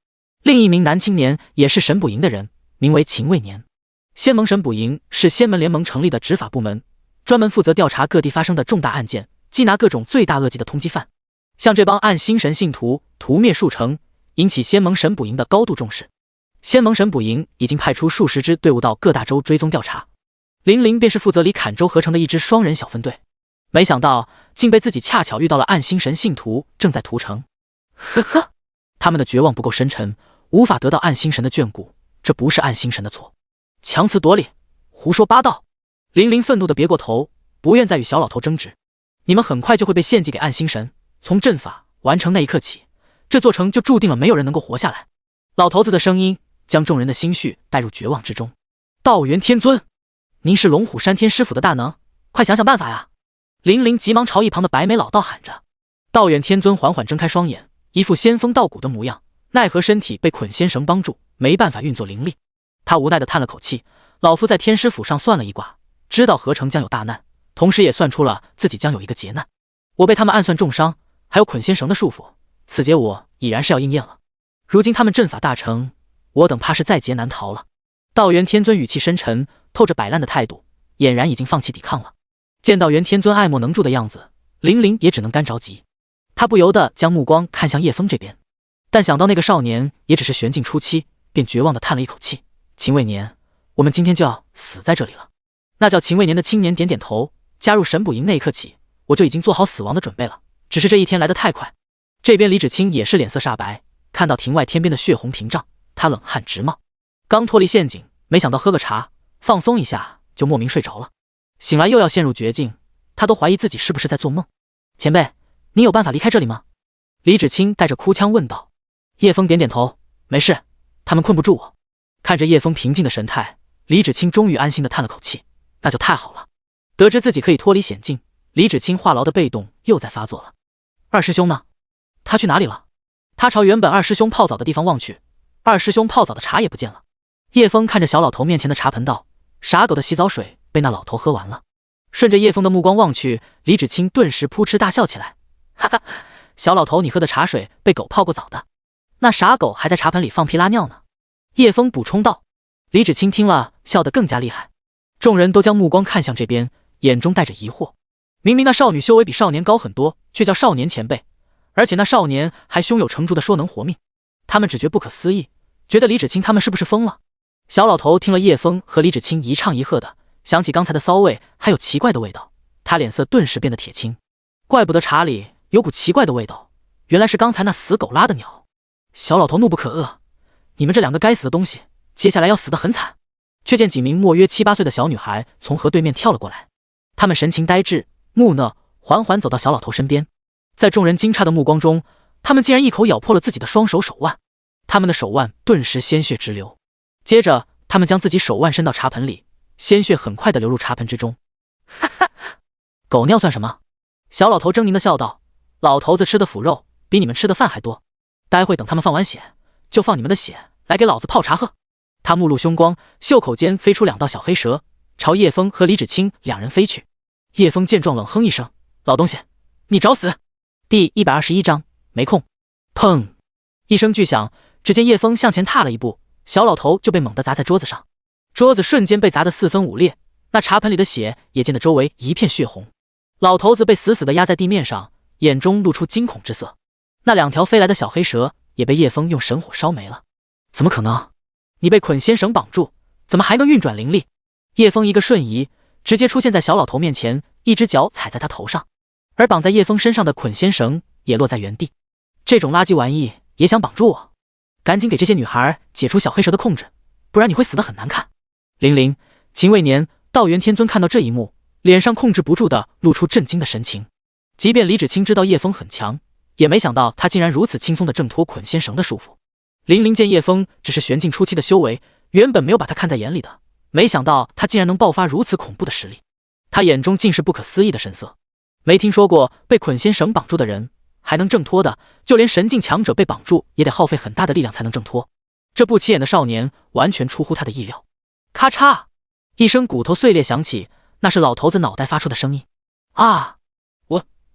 Speaker 1: 另一名男青年也是神捕营的人，名为秦未年。仙盟神捕营是仙门联盟成立的执法部门，专门负责调查各地发生的重大案件，缉拿各种罪大恶极的通缉犯。像这帮暗星神信徒屠灭数城，引起仙盟神捕营的高度重视。仙盟神捕营已经派出数十支队伍到各大州追踪调查，玲玲便是负责离坎州合成的一支双人小分队。没想到竟被自己恰巧遇到了暗星神信徒正在屠城。呵呵，他们的绝望不够深沉，无法得到暗星神的眷顾，这不是暗星神的错。强词夺理，胡说八道！玲玲愤怒地别过头，不愿再与小老头争执。你们很快就会被献祭给暗星神，从阵法完成那一刻起，这座城就注定了没有人能够活下来。老头子的声音将众人的心绪带入绝望之中。道元天尊，您是龙虎山天师府的大能，快想想办法呀！玲玲急忙朝一旁的白眉老道喊着。道远天尊缓缓睁开双眼，一副仙风道骨的模样，奈何身体被捆仙绳帮助，没办法运作灵力。他无奈地叹了口气，老夫在天师府上算了一卦，知道河城将有大难，同时也算出了自己将有一个劫难。我被他们暗算重伤，还有捆仙绳的束缚，此劫我已然是要应验了。如今他们阵法大成，我等怕是在劫难逃了。道元天尊语气深沉，透着摆烂的态度，俨然已经放弃抵抗了。见到元天尊爱莫能助的样子，玲玲也只能干着急。他不由得将目光看向叶枫这边，但想到那个少年也只是玄境初期，便绝望地叹了一口气。秦未年，我们今天就要死在这里了。那叫秦未年的青年点点头，加入神捕营那一刻起，我就已经做好死亡的准备了，只是这一天来得太快。这边李芷清也是脸色煞白，看到庭外天边的血红屏障，他冷汗直冒。刚脱离陷阱，没想到喝个茶放松一下就莫名睡着了，醒来又要陷入绝境，他都怀疑自己是不是在做梦。前辈，你有办法离开这里吗？李芷清带着哭腔问道。叶枫点点头，没事，他们困不住我。看着叶枫平静的神态，李芷清终于安心地叹了口气，那就太好了。得知自己可以脱离险境，李芷清话痨的被动又在发作了。二师兄呢？他去哪里了？他朝原本二师兄泡澡的地方望去，二师兄泡澡的茶也不见了。叶枫看着小老头面前的茶盆道，傻狗的洗澡水被那老头喝完了。顺着叶枫的目光望去，李芷清顿时扑哧大笑起来，哈哈，小老头，你喝的茶水被狗泡过澡的，那傻狗还在茶盆里放屁拉尿呢。叶枫补充道。李芷清听了笑得更加厉害，众人都将目光看向这边，眼中带着疑惑。明明那少女修为比少年高很多，却叫少年前辈，而且那少年还胸有成竹的说能活命，他们只觉不可思议，觉得李芷清他们是不是疯了。小老头听了叶枫和李芷清一唱一和的，想起刚才的骚味，还有奇怪的味道，他脸色顿时变得铁青。怪不得茶里有股奇怪的味道，原来是刚才那死狗拉的鸟。小老头怒不可遏，你们这两个该死的东西，接下来要死得很惨。却见几名莫约7、8岁的小女孩从河对面跳了过来，她们神情呆滞木讷，缓缓走到小老头身边。在众人惊诧的目光中，她们竟然一口咬破了自己的双手手腕，她们的手腕顿时鲜血直流。接着她们将自己手腕伸到茶盆里，鲜血很快地流入茶盆之中。哈哈，狗尿算什么？小老头狰狞地笑道，老头子吃的腐肉比你们吃的饭还多，待会等他们放完血，就放你们的血来给老子泡茶喝。他目露凶光，袖口间飞出2道小黑蛇，朝叶枫和李芷清两人飞去。叶枫见状冷哼一声，老东西，你找死！第121章没空。砰一声巨响，只见叶枫向前踏了一步，小老头就被猛地砸在桌子上，桌子瞬间被砸得4分5裂，那茶盆里的血也溅得周围一片血红。老头子被死死地压在地面上，眼中露出惊恐之色。那2条飞来的小黑蛇也被叶枫用神火烧没了。怎么可能？你被捆仙绳绑住，怎么还能运转灵力？叶枫一个瞬移，直接出现在小老头面前，一只脚踩在他头上，而绑在叶枫身上的捆仙绳也落在原地。这种垃圾玩意也想绑住我？赶紧给这些女孩解除小黑蛇的控制，不然你会死得很难看。玲玲、秦未年、道元天尊看到这一幕，脸上控制不住的露出震惊的神情。即便李芷清知道叶枫很强，也没想到他竟然如此轻松地挣脱捆仙绳的束缚。玲玲见叶枫只是玄境初期的修为，原本没有把他看在眼里的，没想到他竟然能爆发如此恐怖的实力，他眼中尽是不可思议的神色。没听说过被捆仙绳绑住的人还能挣脱的，就连神境强者被绑住也得耗费很大的力量才能挣脱。这不起眼的少年完全出乎他的意料。咔嚓一声骨头碎裂响起，那是老头子脑袋发出的声音。啊！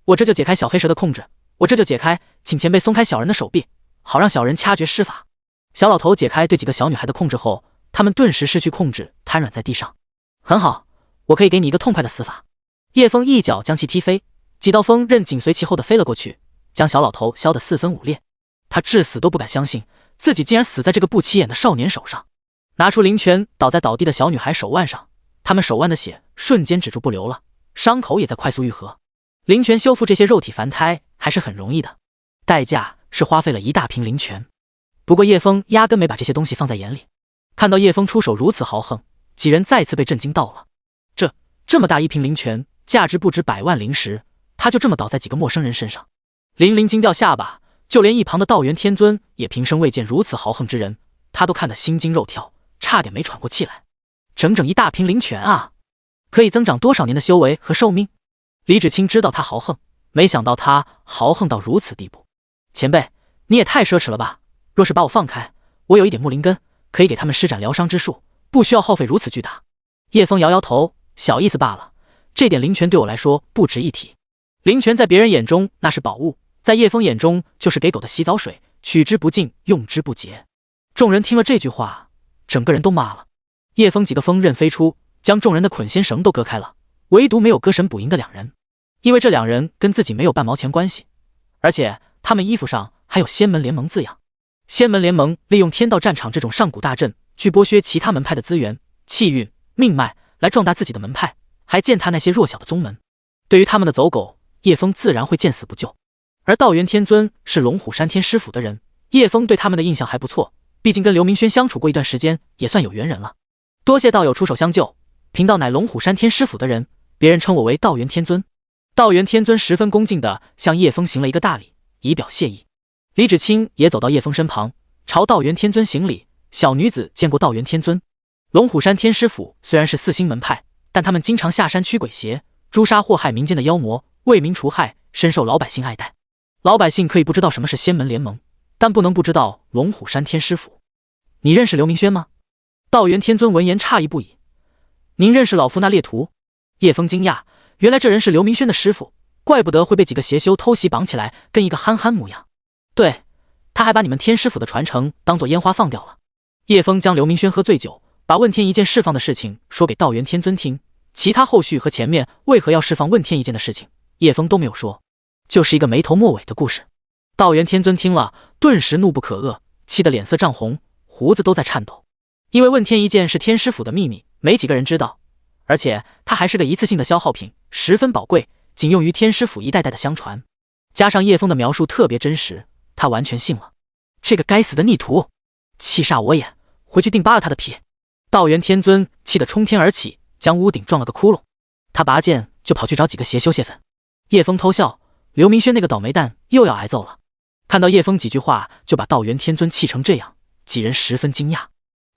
Speaker 1: 我这就解开小黑蛇的控制，我这就解开，请前辈松开小人的手臂，好让小人掐诀施法。小老头解开对几个小女孩的控制后，他们顿时失去控制，瘫软在地上。很好，我可以给你一个痛快的死法。叶枫一脚将其踢飞，几道风刃紧随其后的飞了过去，将小老头削得4分5裂。他至死都不敢相信自己竟然死在这个不起眼的少年手上。拿出灵拳倒在倒地的小女孩手腕上，她们手腕的血瞬间止住不流了，伤口也在快速愈合。灵泉修复这些肉体凡胎还是很容易的，代价是花费了一大瓶灵泉。不过叶枫压根没把这些东西放在眼里，看到叶枫出手如此豪横，几人再次被震惊到了。这么大一瓶灵泉，价值不止100万灵石，他就这么倒在几个陌生人身上。林惊掉下巴，就连一旁的道元天尊也平生未见如此豪横之人，他都看得心惊肉跳，差点没喘过气来。整整一大瓶灵泉啊，可以增长多少年的修为和寿命？李芷清知道他豪横，没想到他豪横到如此地步。前辈，你也太奢侈了吧，若是把我放开，我有一点木灵根，可以给他们施展疗伤之术，不需要耗费如此巨大。叶枫摇摇头，小意思罢了，这点灵泉对我来说不值一提。灵泉在别人眼中那是宝物，在叶枫眼中就是给狗的洗澡水，取之不尽，用之不竭。众人听了这句话，整个人都麻了。叶枫几个锋刃飞出，将众人的捆仙绳都割开了，唯独没有割神补阴的2人，因为这2人跟自己没有半毛钱关系，而且他们衣服上还有仙门联盟字样。仙门联盟利用天道战场这种上古大阵，去剥削其他门派的资源、气运、命脉，来壮大自己的门派，还践踏那些弱小的宗门。对于他们的走狗，叶枫自然会见死不救。而道元天尊是龙虎山天师府的人，叶枫对他们的印象还不错，毕竟跟刘明轩相处过一段时间，也算有缘人了。多谢道友出手相救，贫道乃龙虎山天师府的人，别人称我为道元天尊。道元天尊十分恭敬地向叶枫行了一个大礼，以表谢意。李芷清也走到叶枫身旁，朝道元天尊行礼。小女子见过道元天尊。龙虎山天师府虽然是4星门派，但他们经常下山驱鬼邪，诛杀祸害民间的妖魔，为民除害，深受老百姓爱戴。老百姓可以不知道什么是仙门联盟，但不能不知道龙虎山天师府。你认识刘明轩吗？道元天尊闻言诧异不已。您认识老夫那猎徒？叶枫惊讶，原来这人是刘明轩的师傅，怪不得会被几个邪修偷袭绑起来，跟一个憨憨模样。对，他还把你们天师府的传承当作烟花放掉了。叶枫将刘明轩喝醉酒，把问天一剑释放的事情说给道元天尊听，其他后续和前面为何要释放问天一剑的事情，叶枫都没有说，就是一个没头没尾的故事。道元天尊听了，顿时怒不可遏，气得脸色涨红，胡子都在颤抖。因为问天一剑是天师府的秘密，没几个人知道，而且它还是个一次性的消耗品，十分宝贵，仅用于天师府一代代的相传。加上叶枫的描述特别真实，他完全信了。这个该死的逆徒，气煞我也！回去定扒了他的皮！道元天尊气得冲天而起，将屋顶撞了个窟窿。他拔剑就跑去找几个邪修泄愤。叶枫偷笑，刘明轩那个倒霉蛋又要挨揍了。看到叶枫几句话就把道元天尊气成这样，几人十分惊讶。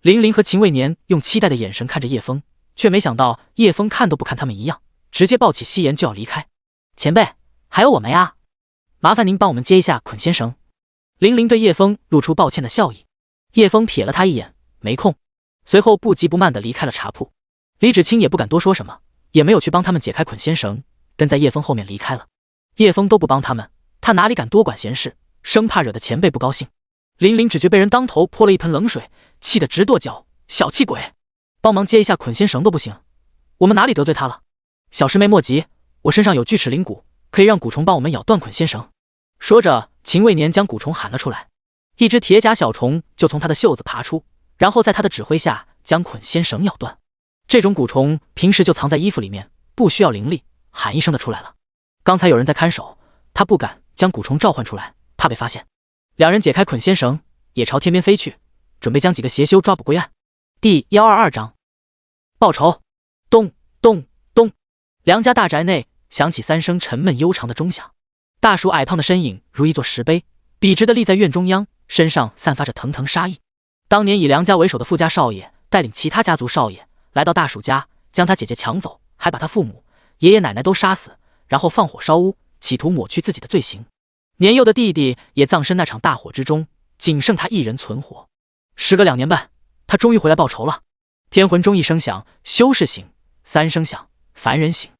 Speaker 1: 林林和秦未年用期待的眼神看着叶枫，却没想到叶枫看都不看他们一样，直接抱起夕颜就要离开。前辈，还有我们呀，麻烦您帮我们接一下捆仙绳。林林对叶枫露出抱歉的笑意。叶枫瞥了他一眼，没空，随后不急不慢地离开了茶铺。李芷清也不敢多说什么，也没有去帮他们解开捆仙绳，跟在叶枫后面离开了。叶枫都不帮他们，他哪里敢多管闲事，生怕惹得前辈不高兴。林林只觉被人当头泼了一盆冷水，气得直跺脚，小气鬼，帮忙接一下捆仙绳都不行，我们哪里得罪他了？小师妹莫急，我身上有锯齿灵蛊，可以让蛊虫帮我们咬断捆仙绳。说着，秦未年将蛊虫喊了出来，一只铁甲小虫就从他的袖子爬出，然后在他的指挥下将捆仙绳咬断。这种蛊虫平时就藏在衣服里面，不需要灵力，喊一声的出来了。刚才有人在看守，他不敢将蛊虫召唤出来，怕被发现。两人解开捆仙绳，也朝天边飞去，准备将几个邪修抓捕归案。第122章报仇。咚咚咚，梁家大宅内响起3声沉闷悠长的钟响。大叔矮胖的身影如一座石碑，笔直地立在院中央，身上散发着腾腾杀意。当年以梁家为首的富家少爷带领其他家族少爷来到大叔家，将他姐姐抢走，还把他父母、爷爷奶奶都杀死，然后放火烧屋，企图抹去自己的罪行。年幼的弟弟也葬身那场大火之中，仅剩他一人存活。时隔2年半，他终于回来报仇了。天魂钟1声响，修士醒；3声响，凡人醒。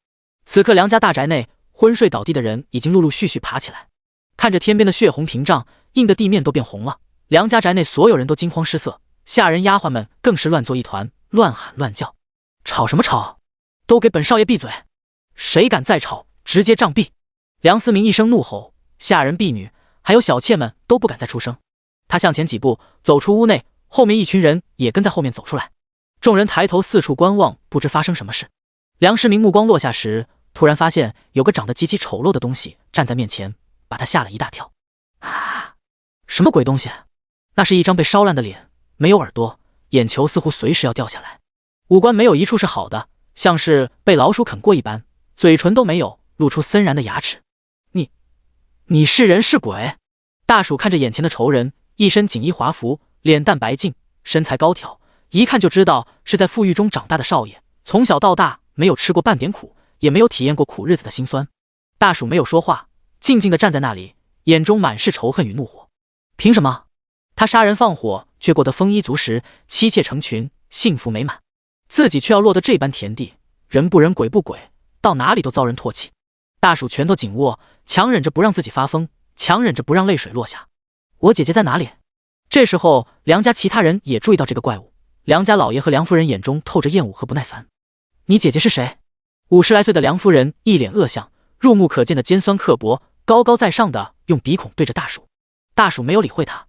Speaker 1: 此刻梁家大宅内昏睡倒地的人已经陆陆续续爬起来，看着天边的血红屏障，映得地面都变红了。梁家宅内所有人都惊慌失色，下人丫鬟们更是乱作一团，乱喊乱叫。吵什么吵？都给本少爷闭嘴！谁敢再吵，直接杖毙！梁思明一声怒吼，下人婢女还有小妾们都不敢再出声。他向前几步，走出屋内，后面一群人也跟在后面走出来。众人抬头四处观望，不知发生什么事。梁世明目光落下时，突然发现有个长得极其丑陋的东西站在面前，把他吓了一大跳。啊！什么鬼东西？那是一张被烧烂的脸，没有耳朵，眼球似乎随时要掉下来，五官没有一处是好的，像是被老鼠啃过一般，嘴唇都没有，露出森然的牙齿。你是人是鬼？大鼠看着眼前的仇人，一身锦衣华服，脸蛋白净，身材高挑，一看就知道是在富裕中长大的少爷，从小到大没有吃过半点苦，也没有体验过苦日子的辛酸。大鼠没有说话，静静地站在那里，眼中满是仇恨与怒火。凭什么？他杀人放火，却过得丰衣足食，妻妾成群，幸福美满，自己却要落得这般田地，人不人鬼不鬼，到哪里都遭人唾弃。大鼠拳头紧握，强忍着不让自己发疯，强忍着不让泪水落下。我姐姐在哪里？这时候梁家其他人也注意到这个怪物，梁家老爷和梁夫人眼中透着厌恶和不耐烦。你姐姐是谁？50来岁的梁夫人一脸恶相，入目可见的尖酸刻薄，高高在上的用鼻孔对着大鼠。大鼠没有理会他，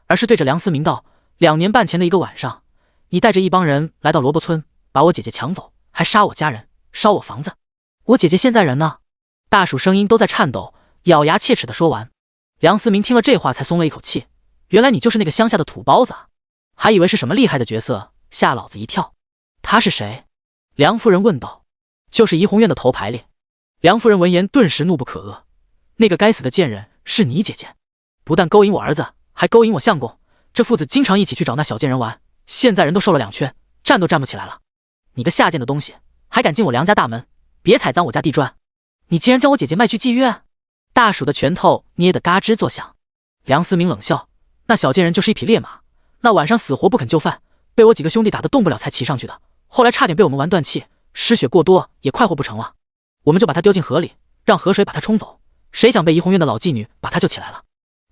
Speaker 1: 而是对着梁思明道：2年半前的一个晚上，你带着一帮人来到萝卜村，把我姐姐抢走，还杀我家人，烧我房子。我姐姐现在人呢？大鼠声音都在颤抖，咬牙切齿地说完。梁思明听了这话才松了一口气，原来你就是那个乡下的土包子啊，还以为是什么厉害的角色，吓老子一跳。他是谁？梁夫人问道。就是怡红院的头牌里。梁夫人闻言顿时怒不可遏，那个该死的贱人是你姐姐，不但勾引我儿子，还勾引我相公，这父子经常一起去找那小贱人玩，现在人都瘦了2圈，站都站不起来了。你个下贱的东西，还敢进我梁家大门，别踩脏我家地砖！你竟然将我姐姐卖去妓院！大鼠的拳头捏得嘎吱作响。梁思明冷笑，那小贱人就是一匹烈马，那晚上死活不肯就范，被我几个兄弟打得动不了才骑上去的，后来差点被我们玩断气，失血过多也快活不成了，我们就把她丢进河里，让河水把她冲走，谁想被怡红院的老妓女把她救起来了。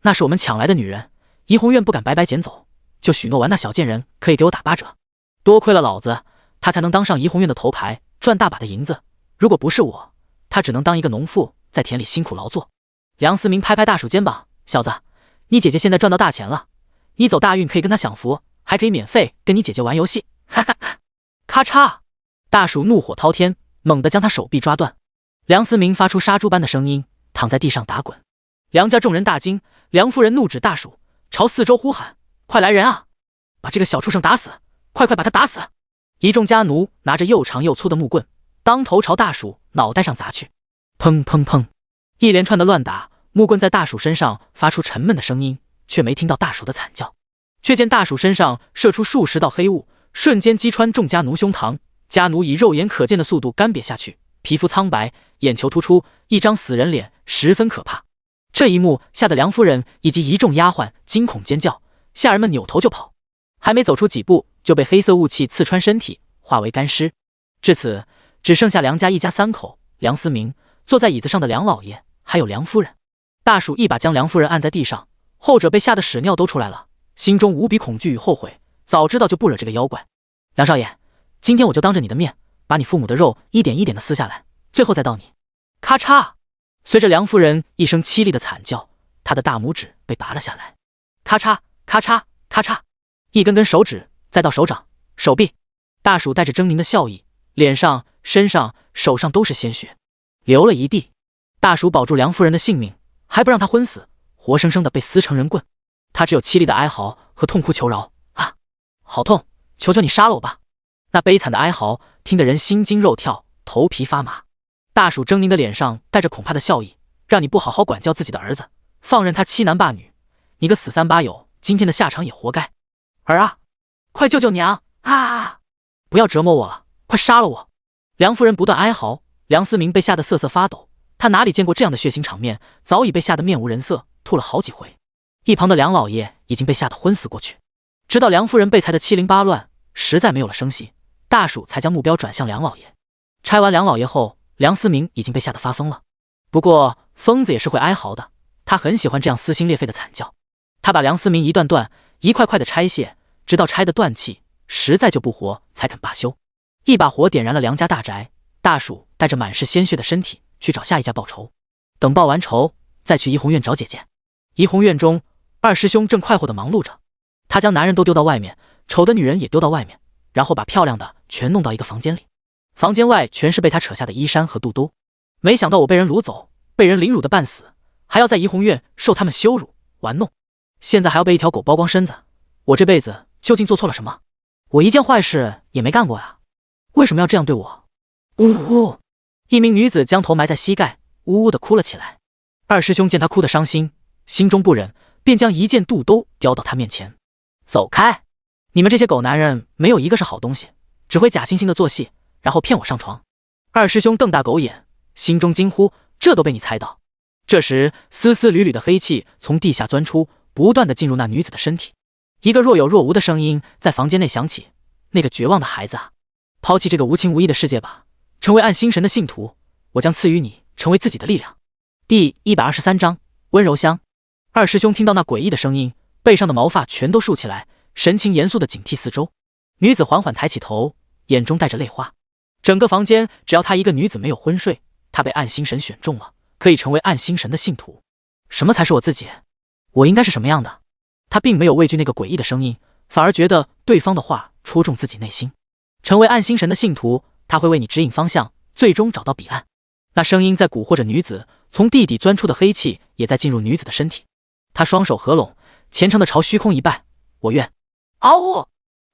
Speaker 1: 那是我们抢来的女人，怡红院不敢白白捡走，就许诺完那小贱人可以给我打8折，多亏了老子，她才能当上怡红院的头牌，赚大把的银子，如果不是我，他只能当一个农妇，在田里辛苦劳作。梁思明拍拍大鼠肩膀，小子，你姐姐现在赚到大钱了，你走大运可以跟她享福，还可以免费跟你姐姐玩游戏，哈哈哈！咔嚓，大鼠怒火滔天，猛地将他手臂抓断。梁思明发出杀猪般的声音，躺在地上打滚。梁家众人大惊，梁夫人怒指大鼠，朝四周呼喊：“快来人啊！把这个小畜生打死！快把他打死！”一众家奴拿着又长又粗的木棍，当头朝大鼠脑袋上砸去。砰砰砰，一连串的乱打，木棍在大鼠身上发出沉闷的声音，却没听到大鼠的惨叫。却见大鼠身上射出数十道黑雾，瞬间击穿众家奴胸膛，家奴以肉眼可见的速度干瘪下去，皮肤苍白，眼球突出，一张死人脸，十分可怕。这一幕吓得梁夫人以及一众丫鬟惊恐尖叫，下人们扭头就跑，还没走出几步，就被黑色雾气刺穿身体，化为干尸。至此，只剩下梁家一家三口，梁思明、坐在椅子上的梁老爷，还有梁夫人。大鼠一把将梁夫人按在地上，后者被吓得屎尿都出来了，心中无比恐惧与后悔，早知道就不惹这个妖怪。梁少爷，今天我就当着你的面，把你父母的肉一点一点的撕下来，最后再到你。咔嚓！随着梁夫人一声凄厉的惨叫，她的大拇指被拔了下来。咔嚓咔嚓咔嚓，一根根手指，再到手掌、手臂。大鼠带着狰狞的笑意，脸上、身上、手上都是鲜血，流了一地。大鼠保住梁夫人的性命，还不让她昏死，活生生的被撕成人棍。他只有凄厉的哀嚎和痛哭求饶：“啊，好痛！求求你杀了我吧！”那悲惨的哀嚎听得人心惊肉跳，头皮发麻。大鼠狰狞的脸上带着恐怕的笑意：“让你不好好管教自己的儿子，放任他欺男霸女，你个死三八友，今天的下场也活该！儿啊，快救救娘啊！不要折磨我了，快杀了我！”梁夫人不断哀嚎，梁思明被吓得瑟瑟发抖，他哪里见过这样的血腥场面，早已被吓得面无人色，吐了好几回。一旁的梁老爷已经被吓得昏死过去，直到梁夫人被裁得七零八乱，实在没有了声息，大鼠才将目标转向梁老爷。拆完梁老爷后，梁思明已经被吓得发疯了。不过疯子也是会哀嚎的，他很喜欢这样撕心裂肺的惨叫。他把梁思明一段段、一块块的拆卸，直到拆得断气，实在就不活才肯罢休。一把火点燃了梁家大宅，大鼠带着满是鲜血的身体去找下一家报仇。等报完仇，再去怡红院找姐姐。怡红院中，二师兄正快活地忙碌着，他将男人都丢到外面，丑的女人也丢到外面，然后把漂亮的全弄到一个房间里。房间外全是被他扯下的衣衫和肚兜。没想到我被人掳走，被人凌辱的半死，还要在怡红院受他们羞辱玩弄，现在还要被一条狗剥光身子。我这辈子究竟做错了什么？我一件坏事也没干过呀，为什么要这样对我？呜呼！一名女子将头埋在膝盖，呜呜地哭了起来。二师兄见她哭得伤心，心中不忍，便将一件肚兜叼到她面前。走开！你们这些狗男人没有一个是好东西，只会假惺惺地做戏，然后骗我上床。二师兄瞪大狗眼，心中惊呼：这都被你猜到！这时丝丝缕缕的黑气从地下钻出，不断地进入那女子的身体。一个若有若无的声音在房间内响起：那个绝望的孩子啊，抛弃这个无情无义的世界吧，成为暗星神的信徒，我将赐予你成为自己的力量。第123章温柔乡。二师兄听到那诡异的声音，背上的毛发全都竖起来，神情严肃地警惕四周。女子缓缓抬起头，眼中带着泪花。整个房间只要她一个女子没有昏睡，她被暗星神选中了，可以成为暗星神的信徒。什么才是我自己？我应该是什么样的？她并没有畏惧那个诡异的声音，反而觉得对方的话戳中自己内心。成为暗星神的信徒，他会为你指引方向，最终找到彼岸。那声音在蛊惑着女子，从地底钻出的黑气也在进入女子的身体。他双手合拢，虔诚地朝虚空一拜：我愿。嗷呜！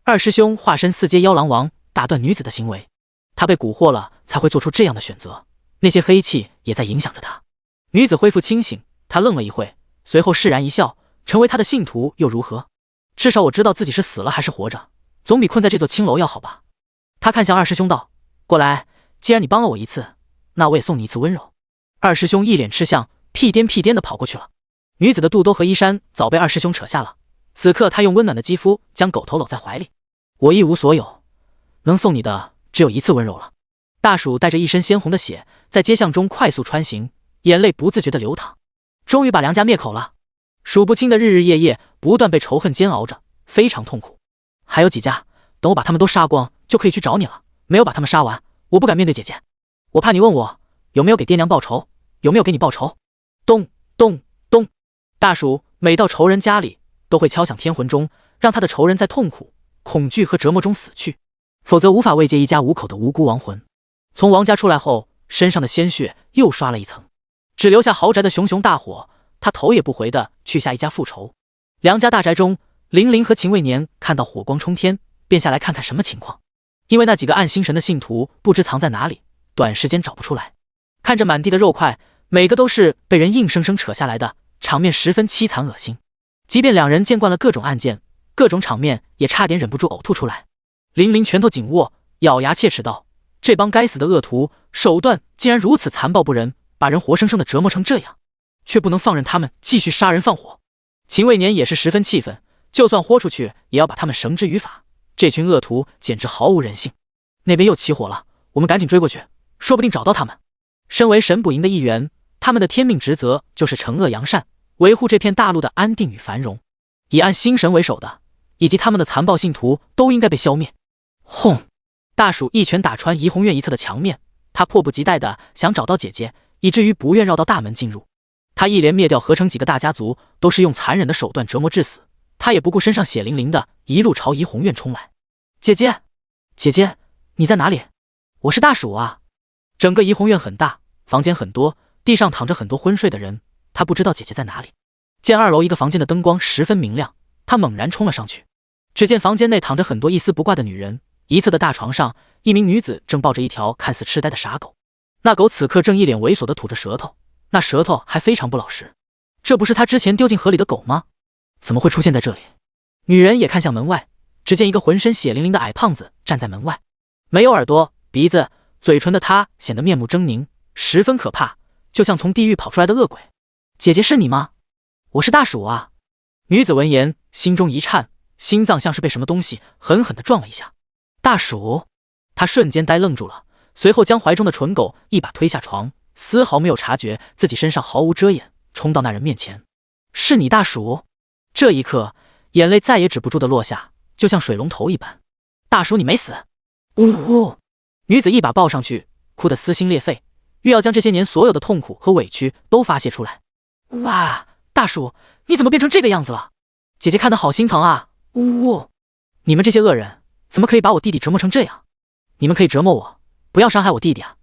Speaker 1: 二师兄化身四阶妖狼王，打断女子的行为。他被蛊惑了，才会做出这样的选择。那些黑气也在影响着他。女子恢复清醒，她愣了一会，随后释然一笑：成为他的信徒又如何？至少我知道自己是死了还是活着，总比困在这座青楼要好吧。他看向二师兄道：过来，既然你帮了我一次，那我也送你一次温柔。二师兄一脸吃相，屁颠屁颠地跑过去了。女子的肚兜和衣衫早被二师兄扯下了，此刻他用温暖的肌肤将狗头搂在怀里。我一无所有，能送你的只有一次温柔了。大鼠带着一身鲜红的血，在街巷中快速穿行，眼泪不自觉地流淌。终于把梁家灭口了。数不清的日日夜夜，不断被仇恨煎熬着，非常痛苦。还有几家，等我把他们都杀光，就可以去找你了。没有把他们杀完，我不敢面对姐姐。我怕你问我有没有给爹娘报仇，有没有给你报仇。咚咚咚，大鼠每到仇人家里，都会敲响天魂钟，让他的仇人在痛苦、恐惧和折磨中死去。否则无法慰藉一家五口的无辜亡魂。从王家出来后，身上的鲜血又刷了一层，只留下豪宅的熊熊大火。他头也不回地去下一家复仇。梁家大宅中，玲玲和秦未年看到火光冲天，便下来看看什么情况。因为那几个暗星神的信徒不知藏在哪里，短时间找不出来。看着满地的肉块，每个都是被人硬生生扯下来的，场面十分凄惨恶心。即便两人见惯了各种案件，各种场面，也差点忍不住呕吐出来。玲玲拳头紧握，咬牙切齿道：“这帮该死的恶徒，手段竟然如此残暴不仁，把人活生生的折磨成这样，却不能放任他们继续杀人放火。”秦未年也是十分气愤，就算豁出去，也要把他们绳之于法。这群恶徒简直毫无人性。那边又起火了，我们赶紧追过去，说不定找到他们。身为神捕营的一员，他们的天命职责就是惩恶扬善，维护这片大陆的安定与繁荣。以暗星神为首的，以及他们的残暴信徒都应该被消灭。轰！大鼠一拳打穿怡红院一侧的墙面，他迫不及待地想找到姐姐，以至于不愿绕到大门进入。他一连灭掉合成几个大家族，都是用残忍的手段折磨致死。他也不顾身上血淋淋的，一路朝怡红院冲来。姐姐，姐姐，你在哪里？我是大鼠啊！整个怡红院很大，房间很多，地上躺着很多昏睡的人。他不知道姐姐在哪里。见2楼一个房间的灯光十分明亮，他猛然冲了上去。只见房间内躺着很多一丝不挂的女人，一侧的大床上，一名女子正抱着一条看似痴呆的傻狗。那狗此刻正一脸猥琐地吐着舌头，那舌头还非常不老实。这不是他之前丢进河里的狗吗？怎么会出现在这里？女人也看向门外，只见一个浑身血淋淋的矮胖子站在门外，没有耳朵、鼻子、嘴唇的他显得面目狰狞，十分可怕，就像从地狱跑出来的恶鬼。姐姐是你吗？我是大鼠啊！女子闻言心中一颤，心脏像是被什么东西狠狠地撞了一下。大鼠！她瞬间呆愣住了，随后将怀中的蠢狗一把推下床，丝毫没有察觉自己身上毫无遮掩，冲到那人面前。是你大鼠？这一刻眼泪再也止不住的落下，就像水龙头一般。大鼠你没死！呜呜！女子一把抱上去，哭得撕心裂肺，欲要将这些年所有的痛苦和委屈都发泄出来。哇，大鼠你怎么变成这个样子了？姐姐看得好心疼啊！呜呜！你们这些恶人怎么可以把我弟弟折磨成这样？你们可以折磨我，不要伤害我弟弟啊！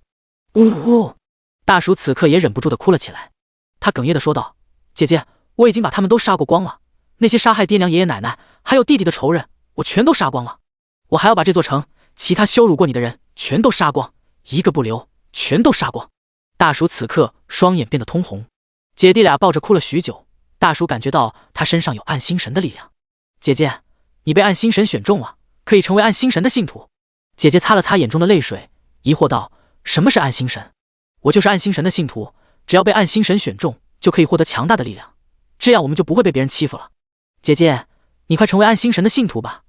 Speaker 1: 呜呜！大鼠此刻也忍不住的哭了起来，他哽咽的说道：姐姐，我已经把他们都杀过光了，那些杀害爹娘爷爷奶奶还有弟弟的仇人，我全都杀光了。我还要把这座城其他羞辱过你的人全都杀光，一个不留，全都杀光。大鼠此刻双眼变得通红，姐弟俩抱着哭了许久。大鼠感觉到他身上有暗星神的力量。姐姐，你被暗星神选中了，可以成为暗星神的信徒。姐姐擦了擦眼中的泪水，疑惑道：什么是暗星神？我就是暗星神的信徒，只要被暗星神选中，就可以获得强大的力量，这样我们就不会被别人欺负了。姐姐，你快成为暗星神的信徒吧！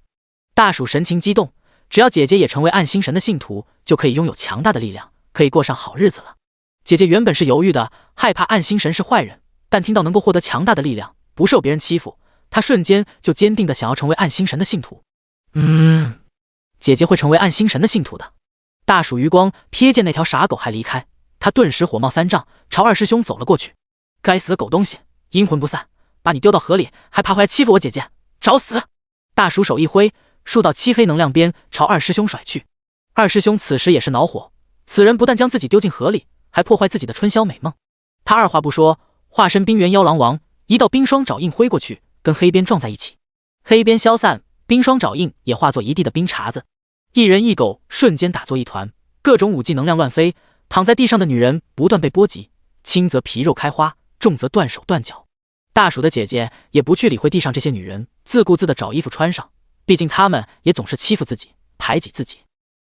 Speaker 1: 大鼠神情激动，只要姐姐也成为暗星神的信徒，就可以拥有强大的力量，可以过上好日子了。姐姐原本是犹豫的，害怕暗星神是坏人，但听到能够获得强大的力量，不受别人欺负，她瞬间就坚定的想要成为暗星神的信徒。姐姐会成为暗星神的信徒的。大鼠余光瞥见那条傻狗还离开，他顿时火冒三丈，朝二师兄走了过去。该死的狗东西，阴魂不散，把你丢到河里，还爬回来欺负我姐姐，找死！大鼠手一挥，数道漆黑能量鞭朝二师兄甩去。二师兄此时也是恼火，此人不但将自己丢进河里，还破坏自己的春宵美梦。他二话不说，化身冰原妖狼王，一道冰霜爪印挥过去，跟黑鞭撞在一起。黑鞭消散，冰霜爪印也化作一地的冰碴子。一人一狗瞬间打作一团，各种武技能量乱飞，躺在地上的女人不断被波及，轻则皮肉开花，重则断手断脚。大鼠的姐姐也不去理会地上这些女人，自顾自地找衣服穿上，毕竟她们也总是欺负自己，排挤自己。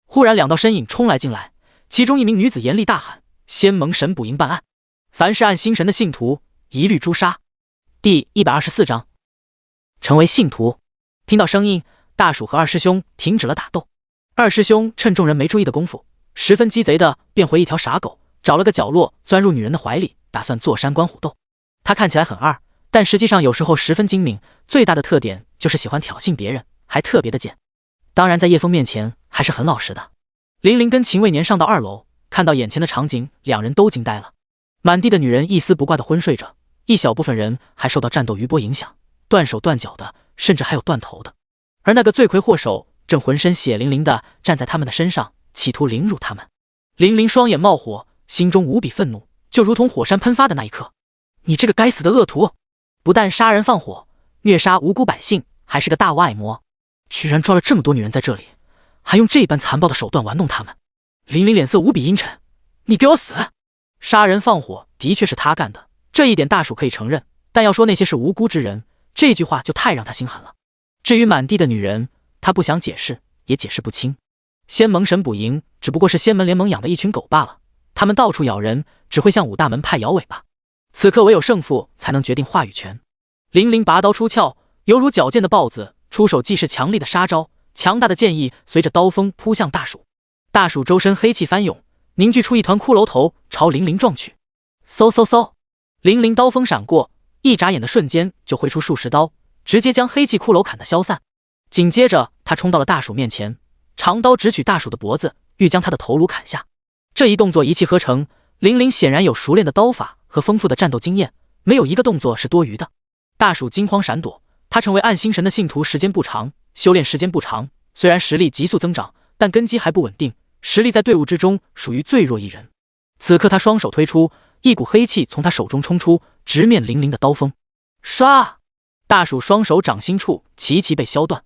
Speaker 1: 忽然2道身影冲来进来，其中一名女子严厉大喊：仙盟神捕营办案，凡是暗星神的信徒一律诛杀。第124章成为信徒。听到声音，大鼠和二师兄停止了打斗。二师兄趁众人没注意的功夫，十分鸡贼的变回一条傻狗，找了个角落钻入女人的怀里，打算坐山观虎斗。他看起来很二，但实际上有时候十分精明，最大的特点就是喜欢挑衅别人，还特别的贱。当然在叶枫面前还是很老实的。玲玲跟秦未年上到2楼，看到眼前的场景，两人都惊呆了。满地的女人一丝不挂的昏睡着，一小部分人还受到战斗余波影响，断手断脚的，甚至还有断头的。而那个罪魁祸首正浑身血淋淋的站在他们的身上，企图凌辱他们。林林双眼冒火，心中无比愤怒，就如同火山喷发的那一刻。你这个该死的恶徒，不但杀人放火，虐杀无辜百姓，还是个大外魔，居然抓了这么多女人在这里，还用这般残暴的手段玩弄她们。林林脸色无比阴沉，你给我死！杀人放火的确是他干的，这一点大蜀可以承认，但要说那些是无辜之人，这句话就太让他心寒了。至于满地的女人，他不想解释，也解释不清。仙盟神捕蝇只不过是仙门联盟养的一群狗罢了，他们到处咬人，只会向五大门派摇尾巴。此刻唯有胜负才能决定话语权。林林拔刀出鞘，犹如矫健的豹子，出手即是强力的杀招，强大的剑意随着刀锋扑向大蜀。大蜀周身黑气翻涌，凝聚出一团骷髅头，朝林林撞去。嗖嗖嗖，林林刀锋闪过，一眨眼的瞬间就挥出数十刀，直接将黑气骷髅砍得消散。紧接着他冲到了大蜀面前，长刀直取大蜀的脖子，欲将他的头颅砍下。这一动作一气呵成，林林显然有熟练的刀法和丰富的战斗经验，没有一个动作是多余的。大蜀惊慌闪躲，他成为暗星神的信徒时间不长，修炼时间不长，虽然实力急速增长，但根基还不稳定，实力在队伍之中属于最弱一人。此刻他双手推出，一股黑气从他手中冲出，直面林林的刀锋。唰！大蜀双手掌心处齐齐被削断，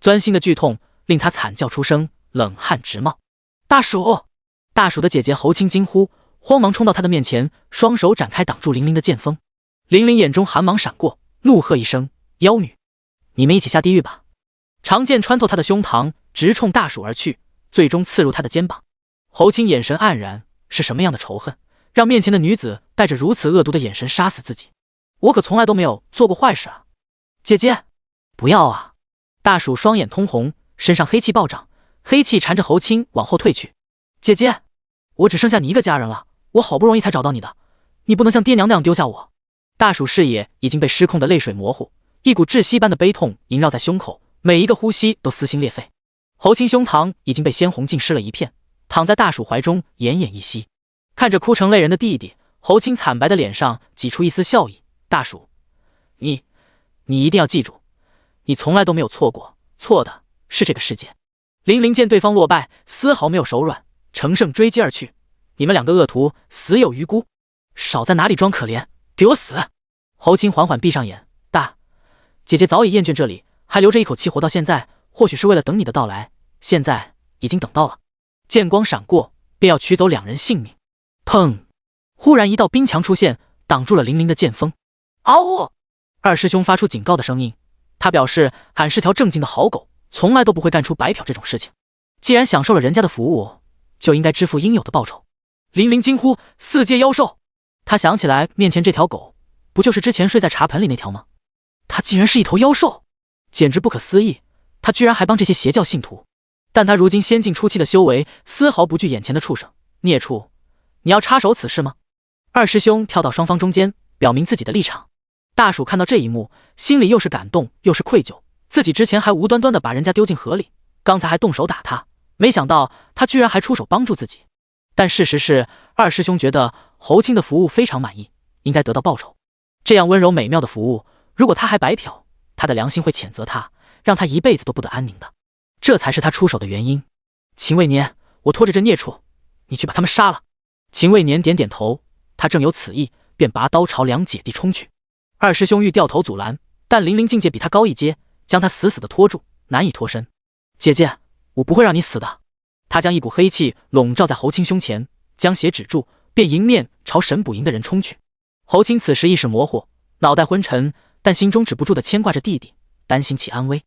Speaker 1: 钻心的剧痛令他惨叫出声，冷汗直冒。大蜀！大蜀的姐姐侯青惊呼，慌忙冲到他的面前，双手展开挡住林林的剑锋。林林眼中寒芒闪过，怒喝一声：妖女，你们一起下地狱吧！长剑穿透他的胸膛，直冲大蜀而去，最终刺入他的肩膀。侯青眼神黯然，是什么样的仇恨，让面前的女子带着如此恶毒的眼神杀死自己？我可从来都没有做过坏事啊！姐姐，不要啊！大蜀双眼通红，身上黑气暴涨，黑气缠着侯青往后退去。姐姐，我只剩下你一个家人了，我好不容易才找到你的，你不能像爹娘那样丢下我。大蜀视野已经被失控的泪水模糊，一股窒息般的悲痛萦绕在胸口，每一个呼吸都撕心裂肺。侯青胸膛已经被鲜红浸湿了一片，躺在大蜀怀中奄奄一息。看着哭成泪人的弟弟，侯青惨白的脸上挤出一丝笑意。大蜀，你一定要记住，你从来都没有错过，错的是这个世界。林林见对方落败，丝毫没有手软，乘胜追击而去。你们两个恶徒死有余辜，少在哪里装可怜，给我死！侯青缓缓闭上眼，姐姐早已厌倦这里，还留着一口气活到现在，或许是为了等你的到来，现在已经等到了。剑光闪过，便要取走两人性命。砰！忽然一道冰墙出现，挡住了林林的剑锋。嗷呜！二师兄发出警告的声音，他表示俺是条正经的好狗，从来都不会干出白嫖这种事情。既然享受了人家的服务，就应该支付应有的报酬。林林惊呼：四阶妖兽！他想起来面前这条狗，不就是之前睡在茶盆里那条吗？他竟然是一头妖兽，简直不可思议！他居然还帮这些邪教信徒，但他如今仙境初期的修为，丝毫不惧眼前的畜生。孽畜，你要插手此事吗？二师兄跳到双方中间，表明自己的立场。大蜀看到这一幕，心里又是感动又是愧疚，自己之前还无端端的把人家丢进河里，刚才还动手打他，没想到他居然还出手帮助自己。但事实是，二师兄觉得侯青的服务非常满意，应该得到报酬。这样温柔美妙的服务，如果他还白嫖，他的良心会谴责他，让他一辈子都不得安宁的。这才是他出手的原因。秦未年，我拖着这孽畜，你去把他们杀了。秦未年点点头，他正有此意，便拔刀朝两姐弟冲去。二师兄欲掉头阻拦，但林林境界比他高一阶，将他死死地拖住，难以脱身。姐姐，我不会让你死的。他将一股黑气笼罩在侯青胸前，将血止住，便迎面朝神捕营的人冲去。侯青此时意识模糊，脑袋昏沉，但心中止不住地牵挂着弟弟，担心其安危。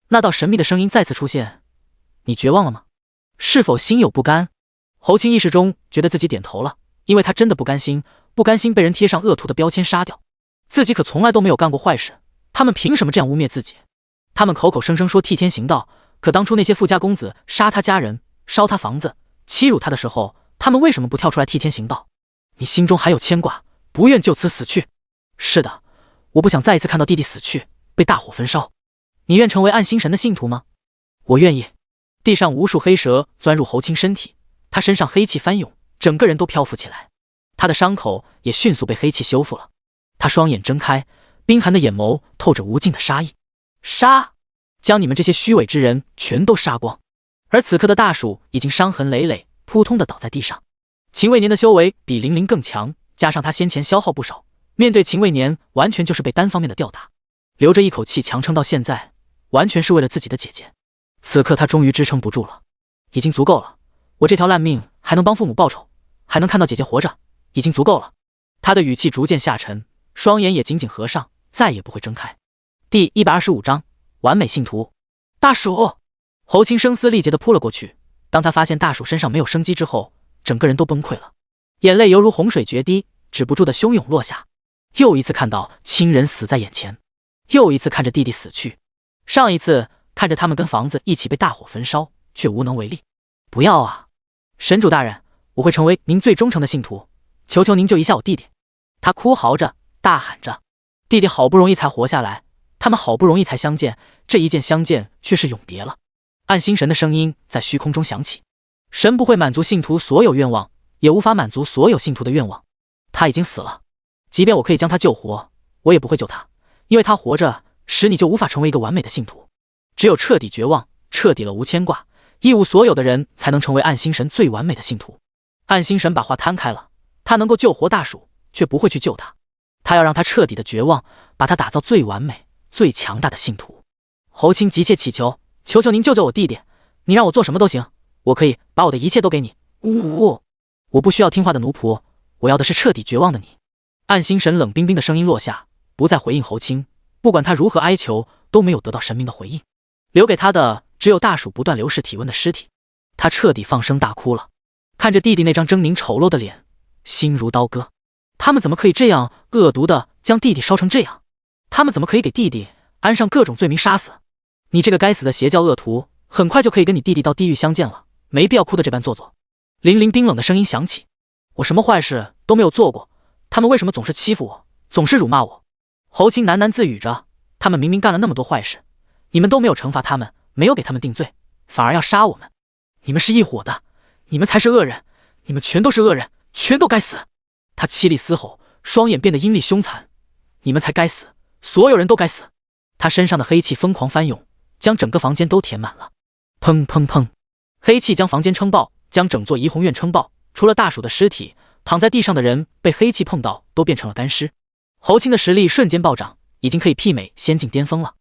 Speaker 1: 那道神秘的声音再次出现：你绝望了吗？是否心有不甘？侯青意识中觉得自己点头了，因为他真的不甘心被人贴上恶徒的标签杀掉。自己可从来都没有干过坏事，他们凭什么这样污蔑自己？他们口口声声说替天行道，可当初那些富家公子杀他家人，烧他房子，欺辱他的时候，他们为什么不跳出来替天行道？你心中还有牵挂，不愿就此死去？是的，我不想再一次看到弟弟死去，被大火焚烧。你愿成为暗星神的信徒吗？我愿意。地上无数黑蛇钻入侯青身体，他身上黑气翻涌，整个人都漂浮起来，他的伤口也迅速被黑气修复了。他双眼睁开，冰寒的眼眸透着无尽的杀意。杀！将你们这些虚伪之人全都杀光。而此刻的大鼠已经伤痕累累，扑通的倒在地上。秦未年的修为比玲玲更强，加上他先前消耗不少，面对秦未年完全就是被单方面的吊打，留着一口气强撑到现在，完全是为了自己的姐姐。此刻他终于支撑不住了，已经足够了，我这条烂命还能帮父母报仇，还能看到姐姐活着，已经足够了。他的语气逐渐下沉，双眼也紧紧合上，再也不会睁开。第125章完美信徒。大鼠！侯青声嘶力竭地扑了过去，当他发现大鼠身上没有生机之后，整个人都崩溃了，眼泪犹如洪水决堤，止不住的汹涌落下。又一次看到亲人死在眼前，又一次看着弟弟死去，上一次看着他们跟房子一起被大火焚烧，却无能为力。不要啊！神主大人，我会成为您最忠诚的信徒，求求您救一下我弟弟！他哭嚎着，大喊着。弟弟好不容易才活下来，他们好不容易才相见，这一见相见却是永别了。暗星神的声音在虚空中响起，神不会满足信徒所有愿望，也无法满足所有信徒的愿望。他已经死了，即便我可以将他救活，我也不会救他，因为他活着使你就无法成为一个完美的信徒。只有彻底绝望，彻底了无牵挂，一无所有的人才能成为暗星神最完美的信徒。暗星神把话摊开了，他能够救活大鼠，却不会去救他，他要让他彻底的绝望，把他打造最完美最强大的信徒。侯青急切祈求，求求您救救我弟弟，你让我做什么都行，我可以把我的一切都给你。我不需要听话的奴仆，我要的是彻底绝望的你。暗星神冷冰冰的声音落下，不再回应侯青，不管他如何哀求，都没有得到神明的回应，留给他的只有大鼠不断流逝体温的尸体。他彻底放声大哭了，看着弟弟那张狰狞丑陋的脸，心如刀割。他们怎么可以这样恶毒的将弟弟烧成这样？他们怎么可以给弟弟安上各种罪名杀死？你这个该死的邪教恶徒，很快就可以跟你弟弟到地狱相见了，没必要哭得这般做作。凌凌冰冷的声音响起，我什么坏事都没有做过，他们为什么总是欺负我，总是辱骂我？侯青喃喃自语着，他们明明干了那么多坏事，你们都没有惩罚他们，没有给他们定罪，反而要杀我们。你们是一伙的，你们才是恶人，你们全都是恶人，全都该死。他凄厉嘶吼，双眼变得阴厉凶残，你们才该死，所有人都该死。他身上的黑气疯狂翻涌，将整个房间都填满了。砰砰砰，黑气将房间撑爆，将整座怡红院撑爆，除了大鼠的尸体，躺在地上的人被黑气碰到都变成了干尸。侯青的实力瞬间暴涨，已经可以媲美仙境巅峰了。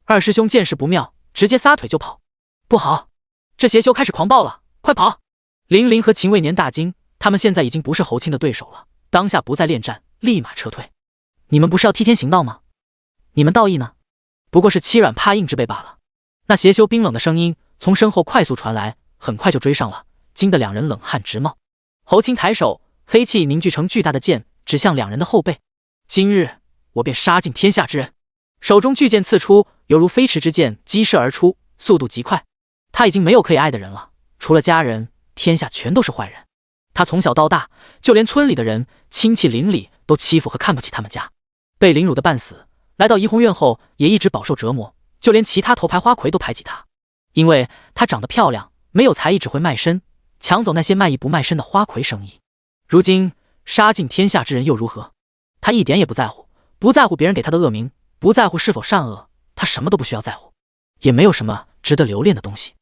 Speaker 1: 二师兄见势不妙，直接撒腿就跑。不好，这邪修开始狂暴了，快跑！林林和秦未年大惊，他们现在已经不是侯青的对手了，当下不再恋战，立马撤退。你们不是要替天行道吗？你们道义呢？不过是欺软怕硬之辈罢了。那邪修冰冷的声音从身后快速传来，很快就追上了，惊得两人冷汗直冒。侯青抬手，黑气凝聚成巨大的剑，指向两人的后背。今日我便杀尽天下之人。手中巨剑刺出，犹如飞驰之箭激射而出，速度极快。他已经没有可以爱的人了，除了家人，天下全都是坏人。他从小到大，就连村里的人、亲戚邻里都欺负和看不起他们家，被凌辱的半死。来到怡红院后，也一直饱受折磨，就连其他头牌花魁都排挤他，因为他长得漂亮，没有才艺，只会卖身，抢走那些卖艺不卖身的花魁生意。如今杀尽天下之人又如何？他一点也不在乎，不在乎别人给他的恶名，不在乎是否善恶，他什么都不需要在乎，也没有什么值得留恋的东西。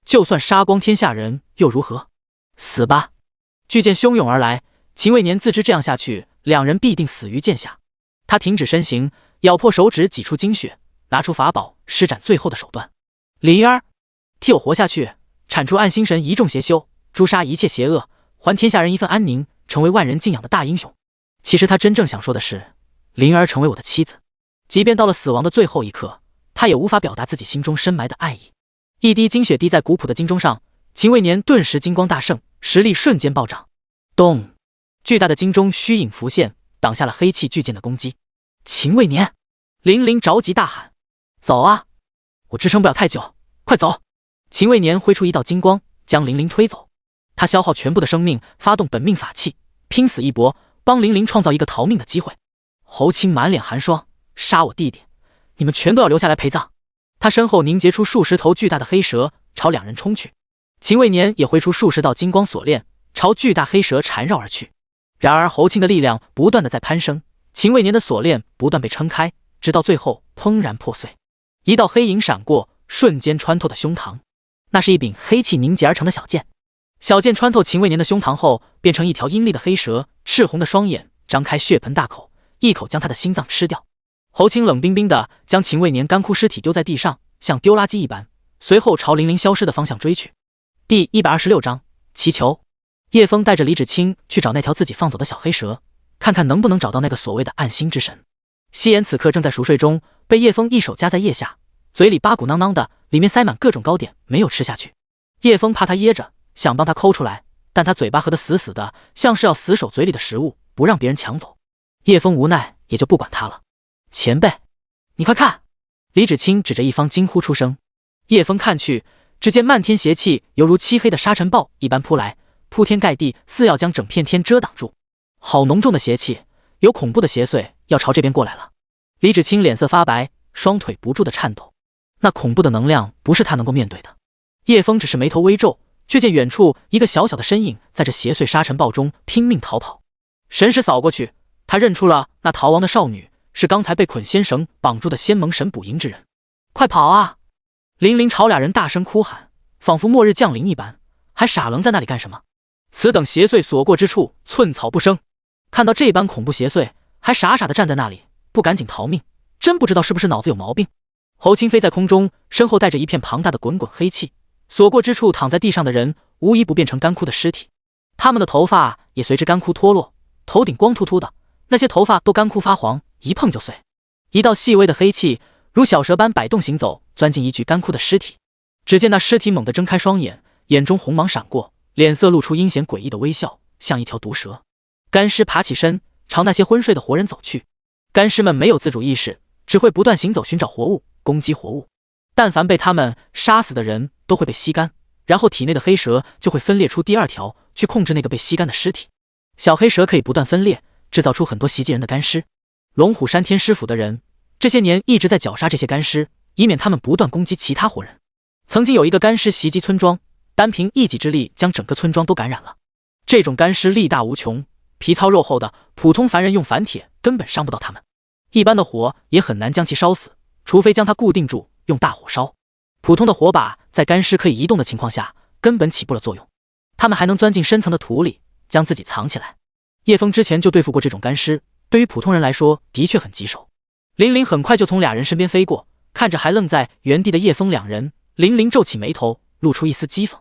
Speaker 1: 就算杀光天下人又如何？死吧！巨剑汹涌而来，秦未年自知这样下去，两人必定死于剑下。他停止身形，咬破手指，挤出精血，拿出法宝，施展最后的手段。灵儿，替我活下去，铲除暗星神一众邪修，诛杀一切邪恶，还天下人一份安宁，成为万人敬仰的大英雄。其实他真正想说的是，灵儿成为我的妻子。即便到了死亡的最后一刻，他也无法表达自己心中深埋的爱意。一滴精血滴在古朴的金钟上，秦未年顿时金光大盛，实力瞬间暴涨。咚！巨大的金钟虚影浮现，挡下了黑气巨剑的攻击。秦未年，林林着急大喊：“走啊！我支撑不了太久，快走！”秦未年挥出一道金光，将林林推走。他消耗全部的生命，发动本命法器，拼死一搏，帮林林创造一个逃命的机会。侯青满脸寒霜：“杀我弟弟，你们全都要留下来陪葬！”他身后凝结出数十头巨大的黑蛇，朝两人冲去。秦未年也挥出数十道金光锁链，朝巨大黑蛇缠绕而去。然而侯青的力量不断的在攀升，秦未年的锁链不断被撑开，直到最后砰然破碎。一道黑影闪过，瞬间穿透的胸膛。那是一柄黑气凝结而成的小剑，小剑穿透秦未年的胸膛后，变成一条阴厉的黑蛇，赤红的双眼张开血盆大口，一口将他的心脏吃掉。侯青冷冰冰地将秦未年干枯尸体丢在地上，像丢垃圾一般，随后朝林林消失的方向追去。第126章祈求。叶枫带着李芷清去找那条自己放走的小黑蛇，看看能不能找到那个所谓的暗星之神。夕颜此刻正在熟睡中，被叶枫一手夹在腋下，嘴里巴鼓囊囊的，里面塞满各种糕点，没有吃下去。叶枫怕他噎着，想帮他抠出来，但他嘴巴合得死死的，像是要死守嘴里的食物，不让别人抢走。叶枫无奈，也就不管他了。前辈，你快看！李芷清指着一方惊呼出声。叶枫看去，只见漫天邪气犹如漆黑的沙尘暴一般扑来，铺天盖地，似要将整片天遮挡住。好浓重的邪气，有恐怖的邪祟要朝这边过来了。李芷清脸色发白，双腿不住的颤抖。那恐怖的能量不是他能够面对的。叶枫只是眉头微皱，却见远处一个小小的身影在这邪祟沙尘暴中拼命逃跑。神识扫过去，他认出了那逃亡的少女，是刚才被捆仙绳绑住的仙盟神捕营之人。快跑啊！林林朝俩人大声哭喊，仿佛末日降临一般，还傻愣在那里干什么？此等邪祟所过之处，寸草不生。看到这般恐怖邪祟，还傻傻的站在那里，不赶紧逃命，真不知道是不是脑子有毛病。侯青飞在空中，身后带着一片庞大的滚滚黑气，所过之处，躺在地上的人无一不变成干枯的尸体，他们的头发也随之干枯脱落，头顶光秃秃的，那些头发都干枯发黄，一碰就碎。一道细微的黑气如小蛇般摆动行走，钻进一具干枯的尸体。只见那尸体猛地睁开双眼，眼中红芒闪过，脸色露出阴险诡异的微笑，像一条毒蛇。干尸爬起身，朝那些昏睡的活人走去。干尸们没有自主意识，只会不断行走，寻找活物，攻击活物。但凡被他们杀死的人都会被吸干，然后体内的黑蛇就会分裂出第二条，去控制那个被吸干的尸体。小黑蛇可以不断分裂，制造出很多袭击人的干尸。龙虎山天师府的人这些年一直在绞杀这些干尸，以免他们不断攻击其他活人。曾经有一个干尸袭击村庄，单凭一己之力将整个村庄都感染了。这种干尸力大无穷，皮糙肉厚的，普通凡人用凡铁根本伤不到他们，一般的火也很难将其烧死，除非将它固定住，用大火烧。普通的火把在干尸可以移动的情况下根本起不了作用，他们还能钻进深层的土里将自己藏起来。叶枫之前就对付过这种干尸，对于普通人来说的确很棘手。林林很快就从俩人身边飞过，看着还愣在原地的叶枫两人，林林皱起眉头，露出一丝讥讽，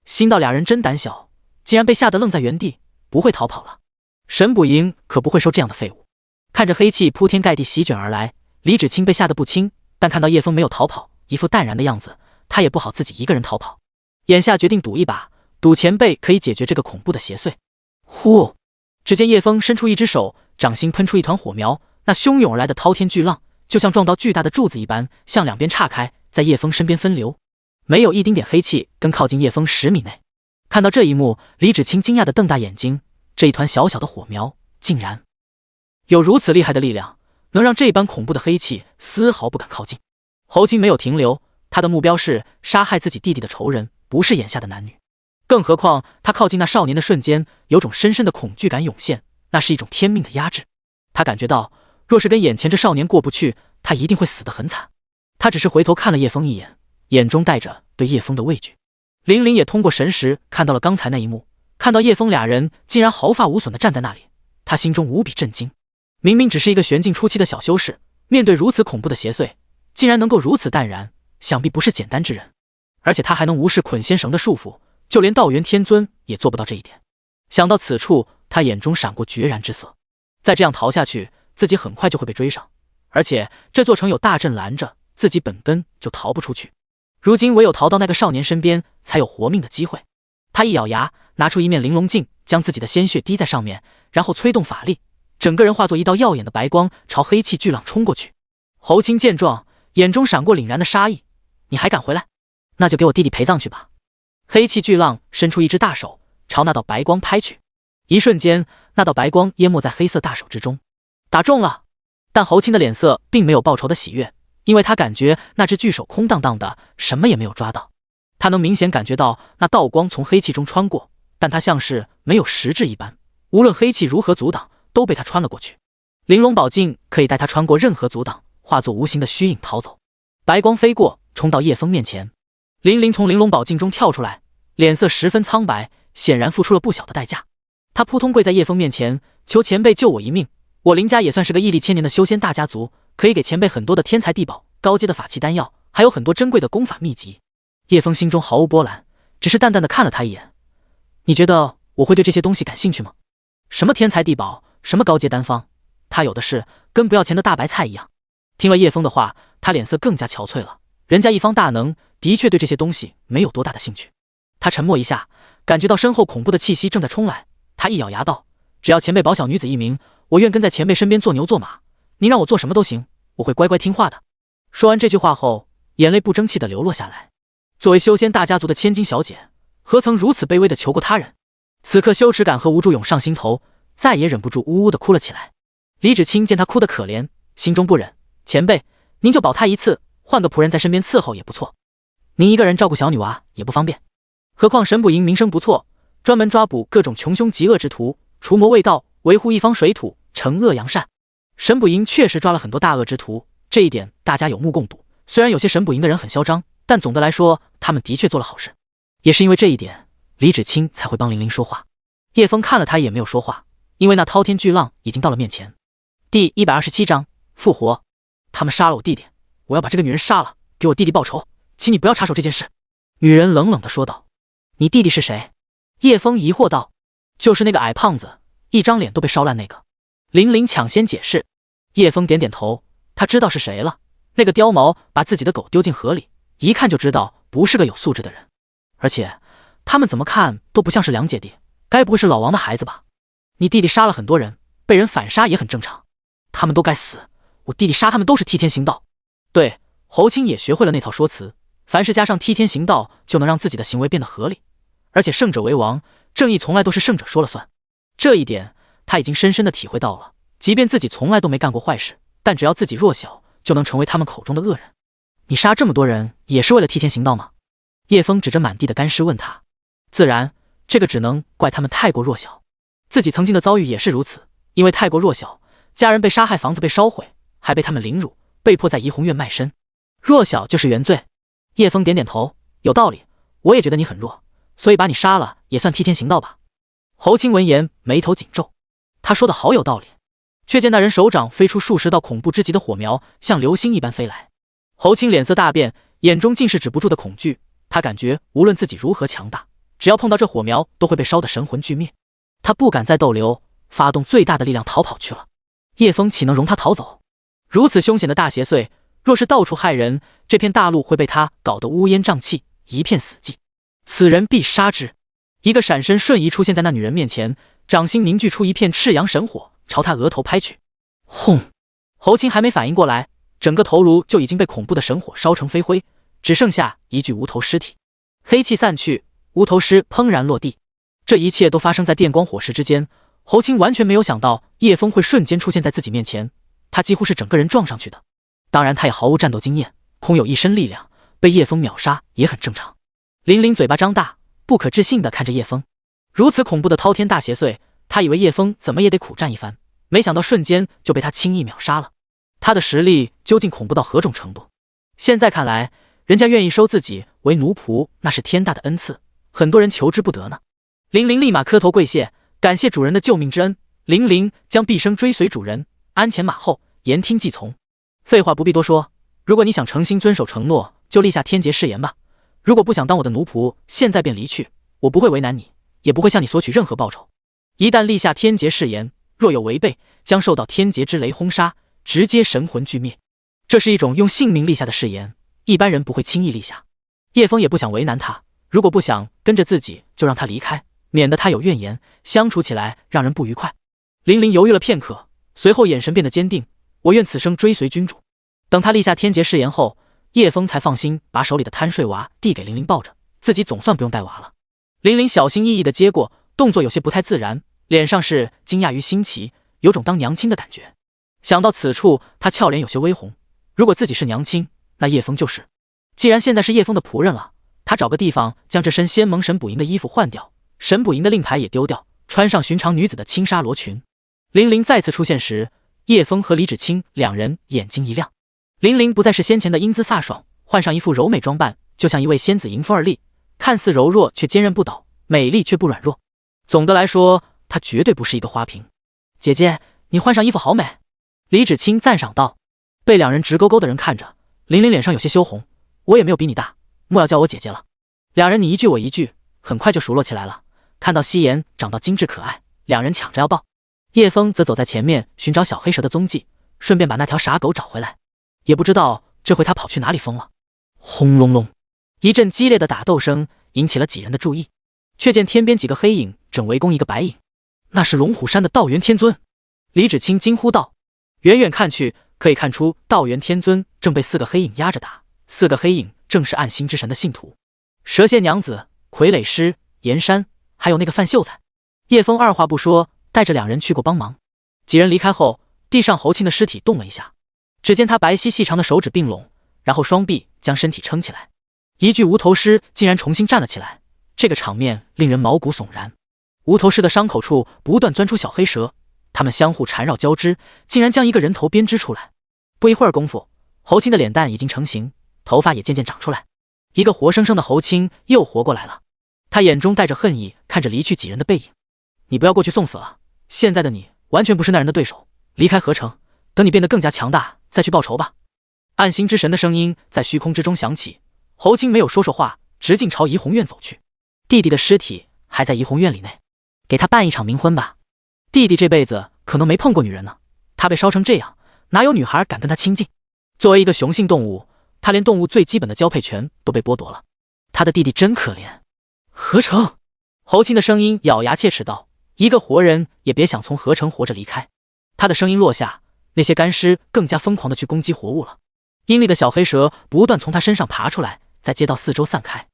Speaker 1: 心道俩人真胆小，竟然被吓得愣在原地，不会逃跑了。神捕营可不会收这样的废物。看着黑气铺天盖地席卷而来，李芷清被吓得不轻，但看到叶枫没有逃跑，一副淡然的样子，他也不好自己一个人逃跑，眼下决定赌一把，赌前辈可以解决这个恐怖的邪祟。呼！只见叶枫伸出一只手，掌心喷出一团火苗，那汹涌而来的滔天巨浪就像撞到巨大的柱子一般，向两边岔开，在叶枫身边分流，没有一丁点黑气跟靠近叶枫10米内。看到这一幕，李芷清惊讶地瞪大眼睛，这一团小小的火苗竟然有如此厉害的力量，能让这般恐怖的黑气丝毫不敢靠近。侯青没有停留，他的目标是杀害自己弟弟的仇人，不是眼下的男女。更何况他靠近那少年的瞬间，有种深深的恐惧感涌现，那是一种天命的压制。他感觉到，若是跟眼前这少年过不去，他一定会死得很惨。他只是回头看了叶枫一眼，眼中带着对叶枫的畏惧。林林也通过神识看到了刚才那一幕，看到叶枫俩人竟然毫发无损地站在那里，他心中无比震惊。明明只是一个玄境初期的小修士，面对如此恐怖的邪祟，竟然能够如此淡然，想必不是简单之人。而且他还能无视捆仙绳的束缚，就连道元天尊也做不到这一点。想到此处，他眼中闪过决然之色。再这样逃下去，自己很快就会被追上，而且这座城有大阵拦着，自己本根就逃不出去。如今唯有逃到那个少年身边，才有活命的机会。他一咬牙，拿出一面玲珑镜，将自己的鲜血滴在上面，然后催动法力，整个人化作一道耀眼的白光，朝黑气巨浪冲过去。侯青见状，眼中闪过凛然的杀意：你还敢回来？那就给我弟弟陪葬去吧。黑气巨浪伸出一只大手，朝那道白光拍去。一瞬间，那道白光淹没在黑色大手之中。打中了！但侯青的脸色并没有报仇的喜悦，因为他感觉那只巨手空荡荡的，什么也没有抓到。他能明显感觉到那道光从黑气中穿过，但它像是没有实质一般，无论黑气如何阻挡，都被他穿了过去。玲珑宝镜可以带他穿过任何阻挡，化作无形的虚影逃走。白光飞过，冲到叶枫面前。林林从玲珑宝镜中跳出来，脸色十分苍白，显然付出了不小的代价。他扑通跪在叶枫面前，求前辈救我一命。我林家也算是个屹立千年的修仙大家族，可以给前辈很多的天材地宝、高阶的法器丹药，还有很多珍贵的功法秘籍。叶枫心中毫无波澜，只是淡淡的看了他一眼。你觉得我会对这些东西感兴趣吗？什么天材地宝，什么高阶丹方，他有的是，跟不要钱的大白菜一样。听了叶枫的话，他脸色更加憔悴了。人家一方大能，的确对这些东西没有多大的兴趣。他沉默一下，感觉到身后恐怖的气息正在冲来。他一咬牙道：只要前辈保小女子一名，我愿跟在前辈身边做牛做马，您让我做什么都行，我会乖乖听话的。说完这句话后，眼泪不争气的流落下来。作为修仙大家族的千金小姐，何曾如此卑微的求过他人？此刻羞耻感和无助涌上心头，再也忍不住呜呜的哭了起来。李芷清见他哭得可怜，心中不忍，前辈，您就保他一次，换个仆人在身边伺候也不错。您一个人照顾小女娃也不方便，何况沈捕营名声不错，专门抓捕各种穷凶极恶之徒，除魔卫道，维护一方水土，惩恶扬善。沈捕营确实抓了很多大恶之徒，这一点大家有目共睹。虽然有些沈捕营的人很嚣张，但总的来说，他们的确做了好事。也是因为这一点，李芷清才会帮玲玲说话。叶枫看了他也没有说话，因为那滔天巨浪已经到了面前。第127章复活。他们杀了我弟弟，我要把这个女人杀了，给我弟弟报仇，请你不要插手这件事。女人冷冷地说道。你弟弟是谁？叶枫疑惑道。就是那个矮胖子，一张脸都被烧烂那个。玲玲抢先解释。叶枫点点头，他知道是谁了。那个貂毛把自己的狗丢进河里，一看就知道不是个有素质的人。而且他们怎么看都不像是两姐弟，该不会是老王的孩子吧？你弟弟杀了很多人，被人反杀也很正常。他们都该死，我弟弟杀他们都是替天行道。对，侯青也学会了那套说辞，凡是加上替天行道，就能让自己的行为变得合理。而且胜者为王，正义从来都是胜者说了算。这一点他已经深深地体会到了，即便自己从来都没干过坏事，但只要自己弱小，就能成为他们口中的恶人。你杀这么多人，也是为了替天行道吗？叶枫指着满地的干尸问他。自然，这个只能怪他们太过弱小。自己曾经的遭遇也是如此，因为太过弱小，家人被杀害，房子被烧毁，还被他们凌辱，被迫在怡红院卖身。弱小就是原罪。叶枫点点头，有道理，我也觉得你很弱，所以把你杀了也算替天行道吧。侯青闻言眉头紧皱，他说的好有道理。却见那人手掌飞出数十道恐怖之极的火苗，像流星一般飞来。侯青脸色大变，眼中尽是止不住的恐惧。他感觉无论自己如何强大，只要碰到这火苗，都会被烧得神魂俱灭。他不敢再逗留，发动最大的力量逃跑去了。叶枫岂能容他逃走？如此凶险的大邪祟，若是到处害人，这片大陆会被他搞得乌烟瘴气，一片死寂。此人必杀之！一个闪身瞬移出现在那女人面前，掌心凝聚出一片赤阳神火，朝他额头拍去。轰！侯青还没反应过来，整个头颅就已经被恐怖的神火烧成飞灰，只剩下一具无头尸体。黑气散去，无头尸砰然落地。这一切都发生在电光火石之间，侯青完全没有想到叶枫会瞬间出现在自己面前，他几乎是整个人撞上去的。当然他也毫无战斗经验，空有一身力量，被叶枫秒杀也很正常。林林嘴巴张大，不可置信地看着叶枫。如此恐怖的滔天大邪祟，他以为叶枫怎么也得苦战一番，没想到瞬间就被他轻易秒杀了。他的实力究竟恐怖到何种程度？现在看来，人家愿意收自己为奴仆，那是天大的恩赐，很多人求之不得呢。玲玲立马磕头跪谢，感谢主人的救命之恩。玲玲将毕生追随主人，鞍前马后，言听计从。废话不必多说，如果你想诚心遵守承诺，就立下天劫誓言吧。如果不想当我的奴仆，现在便离去，我不会为难你，也不会向你索取任何报酬。一旦立下天劫誓言，若有违背，将受到天劫之雷轰杀，直接神魂俱灭。这是一种用性命立下的誓言，一般人不会轻易立下。叶枫也不想为难他，如果不想跟着自己，就让他离开，免得他有怨言，相处起来让人不愉快。玲玲犹豫了片刻，随后眼神变得坚定，我愿此生追随君主。等他立下天劫誓言后，叶枫才放心把手里的贪睡娃递给玲玲抱着，自己总算不用带娃了。玲玲小心翼翼地接过，动作有些不太自然，脸上是惊讶与新奇，有种当娘亲的感觉。想到此处，她俏脸有些微红。如果自己是娘亲，那叶枫就是。既然现在是叶枫的仆人了，他找个地方将这身仙盟神捕营的衣服换掉，神捕营的令牌也丢掉，穿上寻常女子的轻纱罗裙。玲玲再次出现时，叶枫和李芷清两人眼睛一亮。玲玲不再是先前的英姿飒爽、换上一副柔美装扮，就像一位仙子迎风而立，看似柔弱却坚韧不倒，美丽却不软弱。总的来说，她绝对不是一个花瓶。姐姐，你换上衣服好美。李芷清赞赏道。被两人直勾勾的人看着，玲玲脸上有些羞红。我也没有比你大，莫要叫我姐姐了。两人你一句我一句，很快就熟络起来了。看到夕颜长到精致可爱，两人抢着要抱。叶枫则走在前面寻找小黑蛇的踪迹，顺便把那条傻狗找回来。也不知道这回他跑去哪里疯了。轰隆隆，一阵激烈的打斗声引起了几人的注意，却见天边几个黑影正围攻一个白影，那是龙虎山的道元天尊。李芷清惊呼道。远远看去，可以看出道元天尊正被4个黑影压着打，4个黑影正是暗星之神的信徒，蛇蝎娘子、傀儡师、岩山，还有那个范秀才。叶枫二话不说，带着两人去过帮忙。几人离开后，地上侯钦的尸体动了一下，只见他白皙细长的手指并拢，然后双臂将身体撑起来，一具无头尸竟然重新站了起来，这个场面令人毛骨悚然。无头尸的伤口处不断钻出小黑蛇，它们相互缠绕交织，竟然将一个人头编织出来。不一会儿功夫，侯钦的脸蛋已经成型，头发也渐渐长出来，一个活生生的侯钦又活过来了。他眼中带着恨意，看着离去几人的背影。你不要过去送死了，现在的你完全不是那人的对手，离开河城，等你变得更加强大再去报仇吧。暗星之神的声音在虚空之中响起，侯钦没有说话，直径朝怡红院走去。弟弟的尸体还在怡红院里内，给他办一场冥婚吧。弟弟这辈子可能没碰过女人呢，他被烧成这样，哪有女孩敢跟他亲近？作为一个雄性动物，他连动物最基本的交配权都被剥夺了。他的弟弟真可怜。河城，侯钦的声音咬牙切齿道，一个活人也别想从河城活着离开。他的声音落下，那些干尸更加疯狂地去攻击活物了。阴厉的小黑蛇不断从他身上爬出来，在街道四周散开。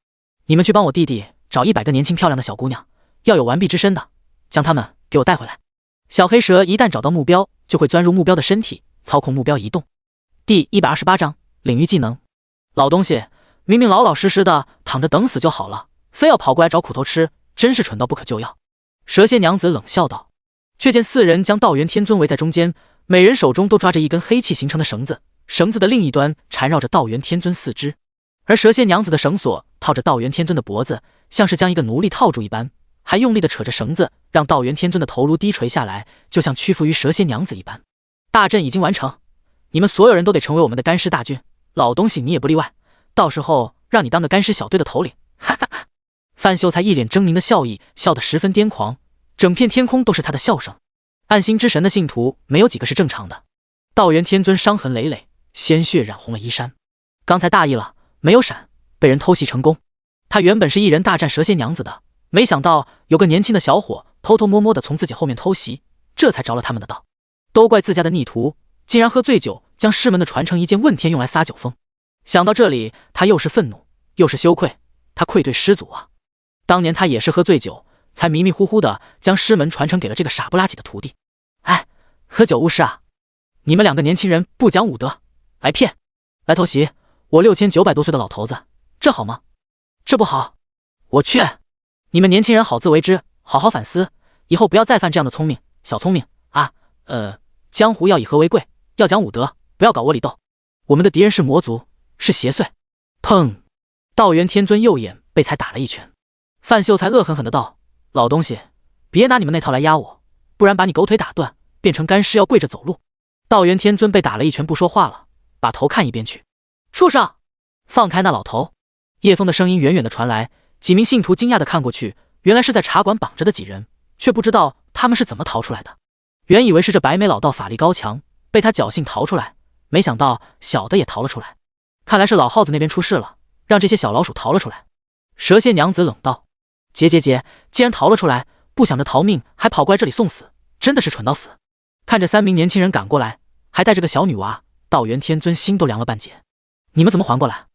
Speaker 1: 你们去帮我弟弟找100个年轻漂亮的小姑娘，要有完璧之身的，将她们给我带回来。小黑蛇一旦找到目标，就会钻入目标的身体，操控目标移动。第128章领域技能。老东西，明明老老实实的躺着等死就好了，非要跑过来找苦头吃，真是蠢到不可救药。蛇蝎娘子冷笑道。却见4人将道元天尊围在中间，每人手中都抓着一根黑气形成的绳子，绳子的另一端缠绕着道元天尊4肢，而蛇蝎娘子的绳索套着道元天尊的脖子，像是将一个奴隶套住一般，还用力地扯着绳子，让道元天尊的头颅低垂下来，就像屈服于蛇蝎娘子一般。大阵已经完成，你们所有人都得成为我们的干尸大军，老东西你也不例外，到时候让你当个干尸小队的头领。哈哈哈！范秀才一脸狰狞的笑意，笑得十分癫狂，整片天空都是他的笑声。暗星之神的信徒没有几个是正常的。道元天尊伤痕累累，鲜血染红了衣衫，刚才大意了，没有闪，被人偷袭成功。他原本是一人大战蛇蝎娘子的，没想到有个年轻的小伙偷偷摸摸的从自己后面偷袭，这才着了他们的道。都怪自家的逆徒，竟然喝醉酒将师门的传承一剑问天用来撒酒疯。想到这里，他又是愤怒又是羞愧，他愧对师祖啊！当年他也是喝醉酒，才迷迷糊糊的将师门传承给了这个傻不拉几的徒弟。哎，喝酒误事啊！你们2个年轻人不讲武德，来骗，来偷袭我6900多岁的老头子，这好吗？这不好！我劝你们年轻人好自为之，好好反思，以后不要再犯这样的小聪明啊！江湖要以和为贵，要讲武德，不要搞窝里斗。我们的敌人是魔族，是邪祟。砰！道元天尊右眼被才打了一拳。范秀才恶狠狠的道：老东西，别拿你们那套来压我，不然把你狗腿打断，变成干尸要跪着走路。道元天尊被打了一拳，不说话了，把头看一边去。畜生，放开那老头！叶枫的声音远远的传来，几名信徒惊讶的看过去，原来是在茶馆绑着的几人，却不知道他们是怎么逃出来的。原以为是这白眉老道法力高强，被他侥幸逃出来，没想到小的也逃了出来。看来是老耗子那边出事了，让这些小老鼠逃了出来。蛇蝎娘子冷道：姐，既然逃了出来，不想着逃命，还跑过来这里送死，真的是蠢到死。看着3名年轻人赶过来，还带着个小女娃，道元天尊心都凉了半截。你们怎么还过来？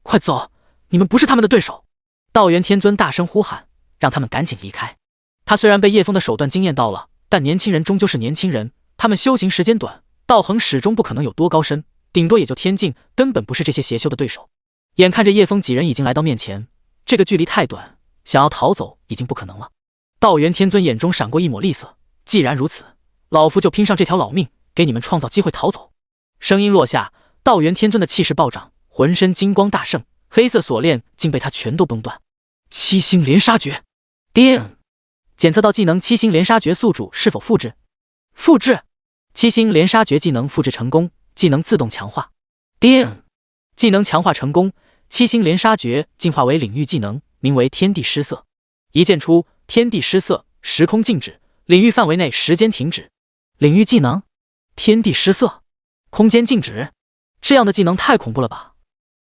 Speaker 1: 快走，你们不是他们的对手！道元天尊大声呼喊，让他们赶紧离开。他虽然被叶枫的手段惊艳到了，但年轻人终究是年轻人，他们修行时间短，道行始终不可能有多高深，顶多也就天境，根本不是这些邪修的对手。眼看着叶枫几人已经来到面前，这个距离太短，想要逃走已经不可能了。道元天尊眼中闪过一抹厉色，既然如此，老夫就拼上这条老命，给你们创造机会逃走。声音落下，道元天尊的气势暴涨，浑身金光大盛，黑色锁链竟被他全都崩断。七星连杀诀，叮！检测到技能七星连杀诀宿主是否复制？复制。七星连杀诀技能复制成功，技能自动强化。叮！技能强化成功，七星连杀诀进化为领域技能，名为天地失色。一键出，天地失色，时空静止，领域范围内时间停止。领域技能，天地失色，空间静止，这样的技能太恐怖了吧！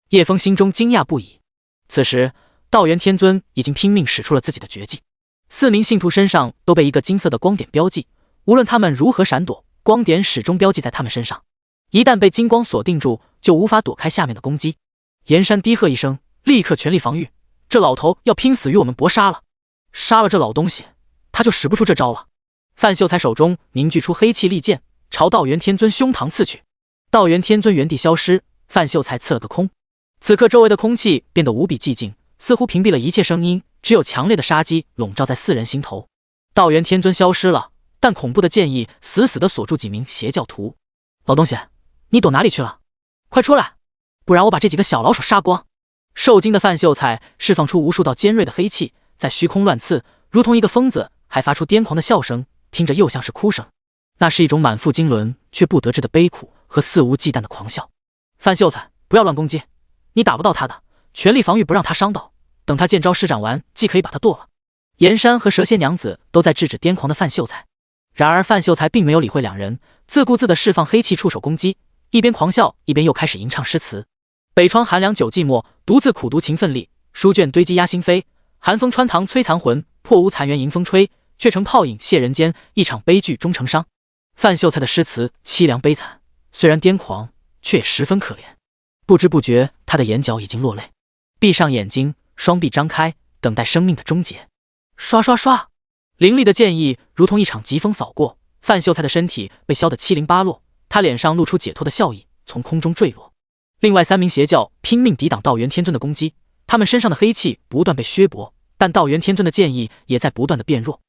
Speaker 1: 叶枫心中惊讶不已。此时，道元天尊已经拼命使出了自己的绝技，4名信徒身上都被一个金色的光点标记，无论他们如何闪躲，光点始终标记在他们身上。一旦被金光锁定住，就无法躲开下面的攻击。岩山低喝一声，立刻全力防御。这老头要拼死与我们搏杀了，杀了这老东西，他就使不出这招了。范秀才手中凝聚出黑气利剑，朝道元天尊胸膛刺去。道元天尊原地消失，范秀才刺了个空。此刻周围的空气变得无比寂静，似乎屏蔽了一切声音，只有强烈的杀机笼罩在4人心头。道元天尊消失了，但恐怖的剑意死死地锁住几名邪教徒。老东西，你躲哪里去了？快出来，不然我把这几个小老鼠杀光！受惊的范秀才释放出无数道尖锐的黑气，在虚空乱刺，如同一个疯子，还发出癫狂的笑声，听着又像是哭声。那是一种满腹经纶却不得志的悲苦和肆无忌惮的狂笑。范秀才，不要乱攻击，你打不到他的，全力防御，不让他伤到，等他剑招施展完，既可以把他剁了。岩山和蛇蝎娘子都在制止癫狂的范秀才，然而范秀才并没有理会两人，自顾自地释放黑气触手攻击，一边狂笑一边又开始吟唱诗词。北窗寒凉久寂寞，独自苦读勤奋力，书卷堆积压心扉，寒风穿堂摧残魂，破屋残垣迎风吹，却成泡影谢人间，一场悲剧终成伤。范秀才的诗词凄凉悲惨，虽然癫狂，却也十分可怜。不知不觉，他的眼角已经落泪，闭上眼睛，双臂张开，等待生命的终结。刷刷刷，凌厉的剑意如同一场疾风扫过，范秀才的身体被削得七零八落，他脸上露出解脱的笑意，从空中坠落。另外3名邪教拼命抵挡道元天尊的攻击，他们身上的黑气不断被削薄，但道元天尊的剑意也在不断的变弱。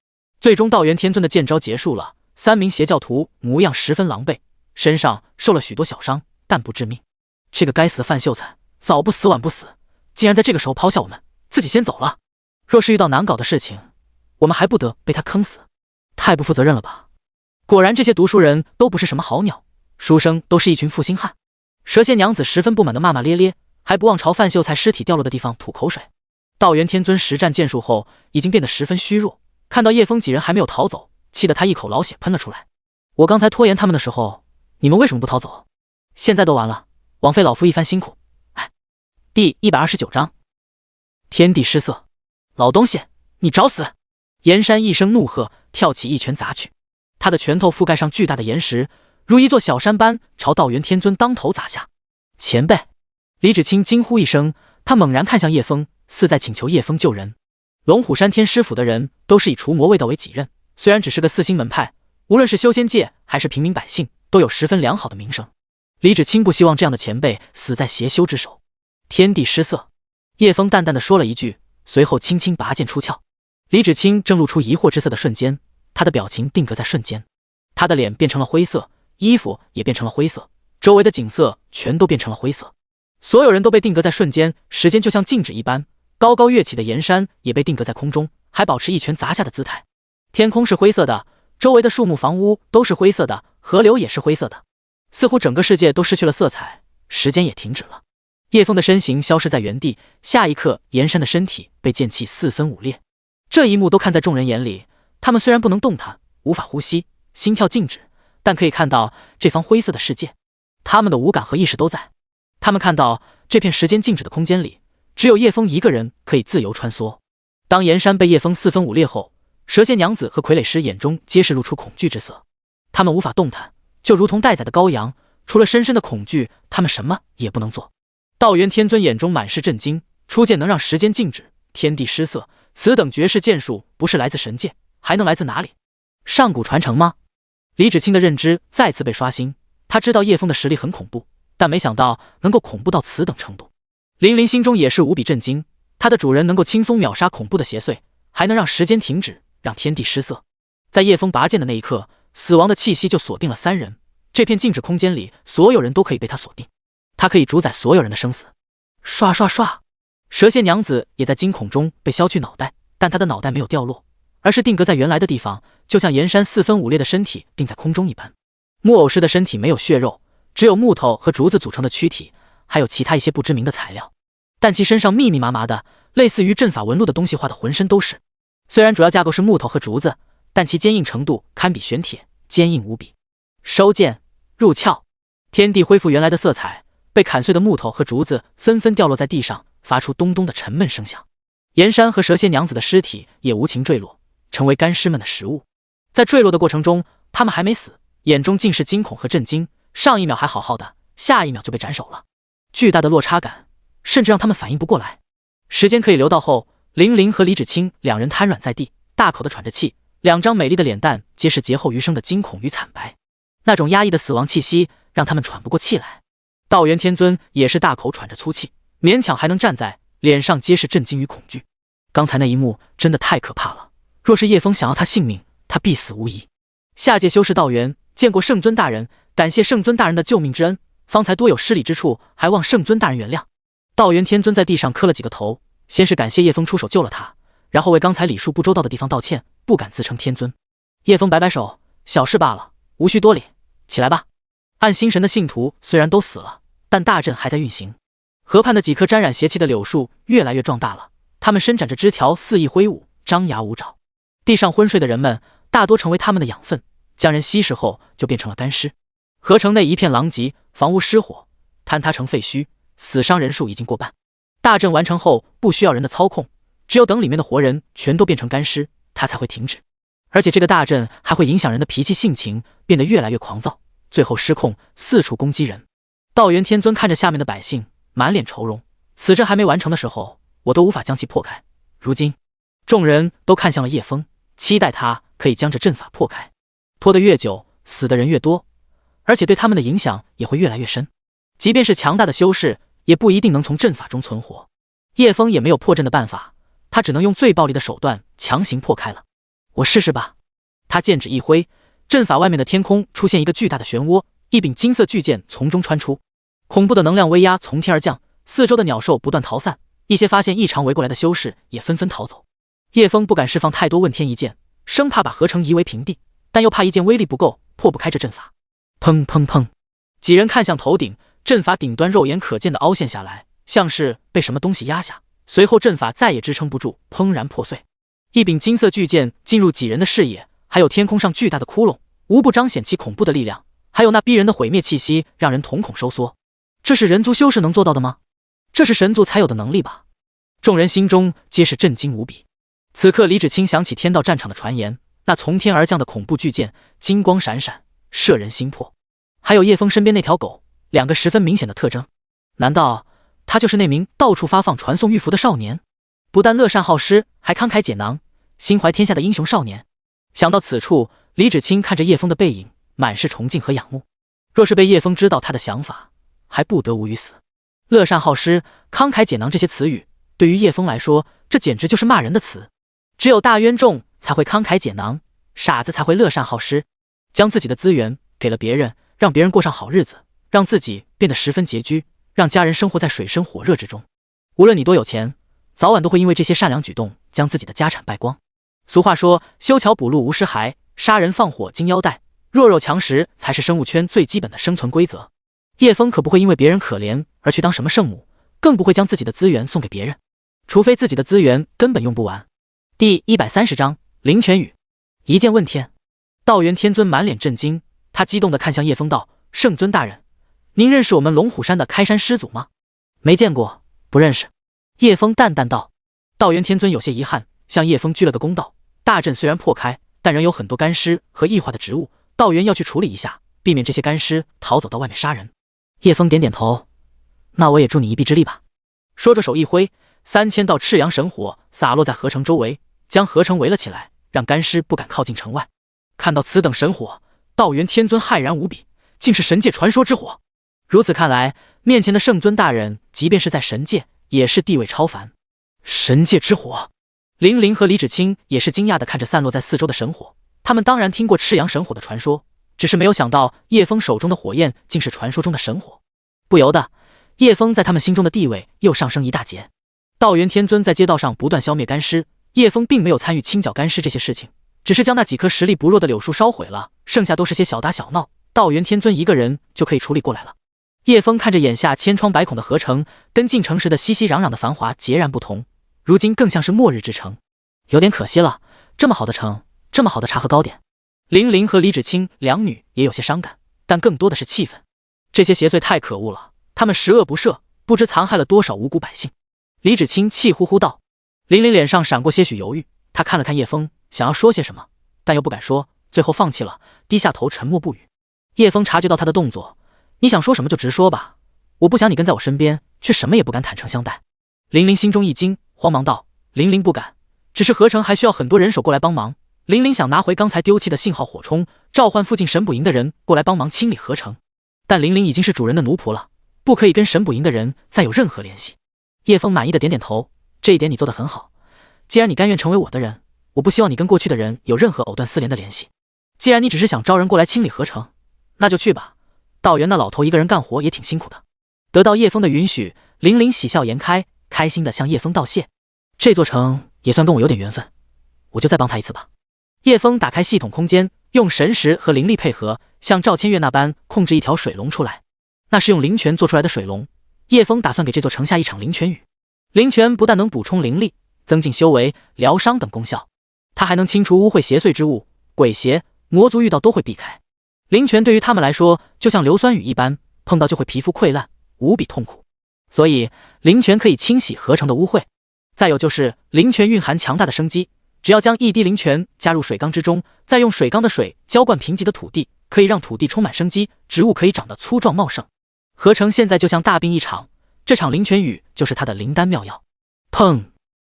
Speaker 1: 最终，道元天尊的剑招结束了，3名邪教徒模样十分狼狈，身上受了许多小伤，但不致命。这个该死的范秀才，早不死晚不死，竟然在这个时候抛下我们，自己先走了。若是遇到难搞的事情，我们还不得被他坑死？太不负责任了吧！果然这些读书人都不是什么好鸟，书生都是一群负心汉。蛇蝎娘子十分不满地骂骂咧咧，还不忘朝范秀才尸体掉落的地方吐口水。道元天尊实战剑术后已经变得十分虚弱，看到叶枫几人还没有逃走，气得他一口老血喷了出来。我刚才拖延他们的时候，你们为什么不逃走？现在都完了，枉费老夫一番辛苦。哎，第129章，天地失色。老东西，你找死！岩山一声怒喝，跳起一拳砸去。他的拳头覆盖上巨大的岩石，如一座小山般朝道元天尊当头砸下。前辈！李芷清惊呼一声，他猛然看向叶枫，似在请求叶枫救人。龙虎山天师府的人都是以除魔卫道为己任，虽然只是个4星门派，无论是修仙界还是平民百姓，都有十分良好的名声。李芷清不希望这样的前辈死在邪修之手。天地失色，叶枫淡淡的说了一句，随后轻轻拔剑出鞘。李芷清正露出疑惑之色的瞬间，他的表情定格在瞬间，他的脸变成了灰色，衣服也变成了灰色，周围的景色全都变成了灰色。所有人都被定格在瞬间，时间就像静止一般。高高跃起的岩山也被定格在空中，还保持一拳砸下的姿态。天空是灰色的，周围的树木房屋都是灰色的，河流也是灰色的，似乎整个世界都失去了色彩，时间也停止了。叶枫的身形消失在原地，下一刻岩山的身体被剑气4分5裂。这一幕都看在众人眼里，他们虽然不能动弹，无法呼吸，心跳静止，但可以看到这方灰色的世界，他们的五感和意识都在。他们看到这片时间静止的空间里，只有叶枫一个人可以自由穿梭。当岩山被叶枫4分5裂后，蛇蝎娘子和傀儡师眼中皆是露出恐惧之色，他们无法动弹，就如同待宰的羔羊，除了深深的恐惧，他们什么也不能做。道元天尊眼中满是震惊，出剑能让时间静止，天地失色，此等绝世剑术不是来自神界，还能来自哪里？上古传承吗？李芷清的认知再次被刷新，他知道叶枫的实力很恐怖，但没想到能够恐怖到此等程度。林林心中也是无比震惊，他的主人能够轻松秒杀恐怖的邪祟，还能让时间停止，让天地失色。在叶枫拔剑的那一刻，死亡的气息就锁定了3人，这片静止空间里所有人都可以被他锁定，他可以主宰所有人的生死。刷刷刷，蛇蝎娘子也在惊恐中被削去脑袋，但她的脑袋没有掉落，而是定格在原来的地方，就像岩山四分五裂的身体定在空中一般。木偶师的身体没有血肉，只有木头和竹子组成的躯体，还有其他一些不知名的材料，但其身上密密麻麻的类似于阵法纹路的东西画的浑身都是。虽然主要架构是木头和竹子，但其坚硬程度堪比玄铁，坚硬无比。收剑入鞘，天地恢复原来的色彩，被砍碎的木头和竹子纷纷掉落在地上，发出咚咚的沉闷声响。岩山和蛇蝎娘子的尸体也无情坠落，成为干尸们的食物。在坠落的过程中，他们还没死，眼中尽是惊恐和震惊，上一秒还好好的，下一秒就被斩首了。巨大的落差感甚至让他们反应不过来。时间可以流到后，玲玲和李芷清两人瘫软在地，大口的喘着气，两张美丽的脸蛋皆是劫后余生的惊恐与惨白，那种压抑的死亡气息让他们喘不过气来。道元天尊也是大口喘着粗气，勉强还能站在，脸上皆是震惊与恐惧。刚才那一幕真的太可怕了，若是叶枫想要他性命，他必死无疑。下界修士道元见过圣尊大人，感谢圣尊大人的救命之恩，方才多有失礼之处，还望圣尊大人原谅。道元天尊在地上磕了几个头，先是感谢叶枫出手救了他，然后为刚才礼数不周到的地方道歉，不敢自称天尊。叶枫摆摆手，小事罢了，无需多礼，起来吧。暗星神的信徒虽然都死了，但大阵还在运行。河畔的几棵沾染邪气的柳树越来越壮大了，它们伸展着枝条肆意挥舞，张牙舞爪。地上昏睡的人们大多成为他们的养分，将人吸食后就变成了干尸。河城内一片狼藉，房屋失火，坍塌成废墟，死伤人数已经过半。大阵完成后不需要人的操控，只有等里面的活人全都变成干尸，它才会停止。而且这个大阵还会影响人的脾气性情，变得越来越狂躁，最后失控，四处攻击人。道元天尊看着下面的百姓，满脸愁容。此阵还没完成的时候，我都无法将其破开。如今，众人都看向了叶枫，期待他可以将这阵法破开。拖得越久，死的人越多，而且对他们的影响也会越来越深。即便是强大的修士，也不一定能从阵法中存活。叶枫也没有破阵的办法，他只能用最暴力的手段强行破开了。我试试吧。他剑指一挥，阵法外面的天空出现一个巨大的漩涡，一柄金色巨剑从中穿出，恐怖的能量威压从天而降，四周的鸟兽不断逃散，一些发现异常围过来的修士也纷纷逃走。叶枫不敢释放太多问天一剑，生怕把河城夷为平地，但又怕一剑威力不够，破不开这阵法。砰砰砰，几人看向头顶，阵法顶端肉眼可见的凹陷下来，像是被什么东西压下，随后阵法再也支撑不住，砰然破碎。一柄金色巨剑进入几人的视野，还有天空上巨大的窟窿，无不彰显其恐怖的力量，还有那逼人的毁灭气息，让人瞳孔收缩。这是人族修士能做到的吗？这是神族才有的能力吧？众人心中皆是震惊无比。此刻李芷清想起天道战场的传言，那从天而降的恐怖巨剑，金光闪闪，摄人心魄。还有叶枫身边那条狗，两个十分明显的特征。难道他就是那名到处发放传送玉符的少年？不但乐善好施，还慷慨解囊，心怀天下的英雄少年。想到此处，李芷清看着叶枫的背影，满是崇敬和仰慕。若是被叶枫知道他的想法，还不得无语死。乐善好施、慷慨解囊这些词语，对于叶枫来说，这简直就是骂人的词。只有大冤种才会慷慨解囊，傻子才会乐善好施，将自己的资源给了别人，让别人过上好日子，让自己变得十分拮据，让家人生活在水深火热之中。无论你多有钱，早晚都会因为这些善良举动将自己的家产败光。俗话说，修桥补路无尸骸，杀人放火金腰带，弱肉强食才是生物圈最基本的生存规则。叶枫可不会因为别人可怜而去当什么圣母，更不会将自己的资源送给别人，除非自己的资源根本用不完。第130章灵泉雨，一剑问天。道元天尊满脸震惊，他激动地看向叶枫道：圣尊大人，您认识我们龙虎山的开山师祖吗？没见过，不认识。叶枫淡淡道。道元天尊有些遗憾，向叶枫鞠了个躬道：大阵虽然破开，但仍有很多干尸和异化的植物，道元要去处理一下，避免这些干尸逃走到外面杀人。叶枫点点头，那我也助你一臂之力吧。说着手一挥，3000道赤阳神火洒落在河城周围，将河城围了起来，让干尸不敢靠近城外。看到此等神火，道元天尊骇然无比，竟是神界传说之火。如此看来，面前的圣尊大人即便是在神界，也是地位超凡。神界之火，玲玲和李芷清也是惊讶地看着散落在四周的神火。他们当然听过赤阳神火的传说，只是没有想到叶枫手中的火焰竟是传说中的神火。不由得叶枫在他们心中的地位又上升一大截。道元天尊在街道上不断消灭干尸，叶枫并没有参与清剿干尸这些事情，只是将那几棵实力不弱的柳树烧毁了，剩下都是些小打小闹，道元天尊一个人就可以处理过来了。叶枫看着眼下千疮百孔的河城，跟进城时的熙熙攘攘的繁华截然不同，如今更像是末日之城，有点可惜了。这么好的城，这么好的茶和糕点。林玲和李芷清两女也有些伤感，但更多的是气愤。这些邪祟太可恶了，他们十恶不赦，不知残害了多少无辜百姓。李芷清气呼呼道。林玲脸上闪过些许犹豫，她看了看叶枫，想要说些什么，但又不敢说，最后放弃了，低下头沉默不语。叶枫察觉到他的动作，你想说什么就直说吧，我不想你跟在我身边，却什么也不敢坦诚相待。林玲心中一惊，慌忙道：林玲不敢，只是合成还需要很多人手过来帮忙。林玲想拿回刚才丢弃的信号火冲，召唤附近神捕营的人过来帮忙清理合成，但林玲已经是主人的奴仆了，不可以跟神捕营的人再有任何联系。叶枫满意的点点头，这一点你做得很好，既然你甘愿成为我的人，我不希望你跟过去的人有任何藕断丝连的联系。既然你只是想招人过来清理合成，那就去吧，道元那老头一个人干活也挺辛苦的。得到叶枫的允许，林玲喜笑颜开，开心的向叶枫道谢。这座城也算跟我有点缘分，我就再帮他一次吧。叶枫打开系统空间，用神识和灵力配合，像赵千月那般控制一条水龙出来。那是用灵泉做出来的水龙，叶枫打算给这座城下一场灵泉雨。灵泉不但能补充灵力，增进修为、疗伤等功效，它还能清除污秽邪祟之物，鬼邪、魔族遇到都会避开。灵泉对于他们来说就像硫酸雨一般，碰到就会皮肤溃烂，无比痛苦。所以灵泉可以清洗合成的污秽。再有就是灵泉蕴含强大的生机，只要将一滴灵泉加入水缸之中，再用水缸的水浇灌贫瘠的土地，可以让土地充满生机，植物可以长得粗壮茂盛。合成现在就像大病一场，这场灵泉雨就是它的灵丹妙药。砰！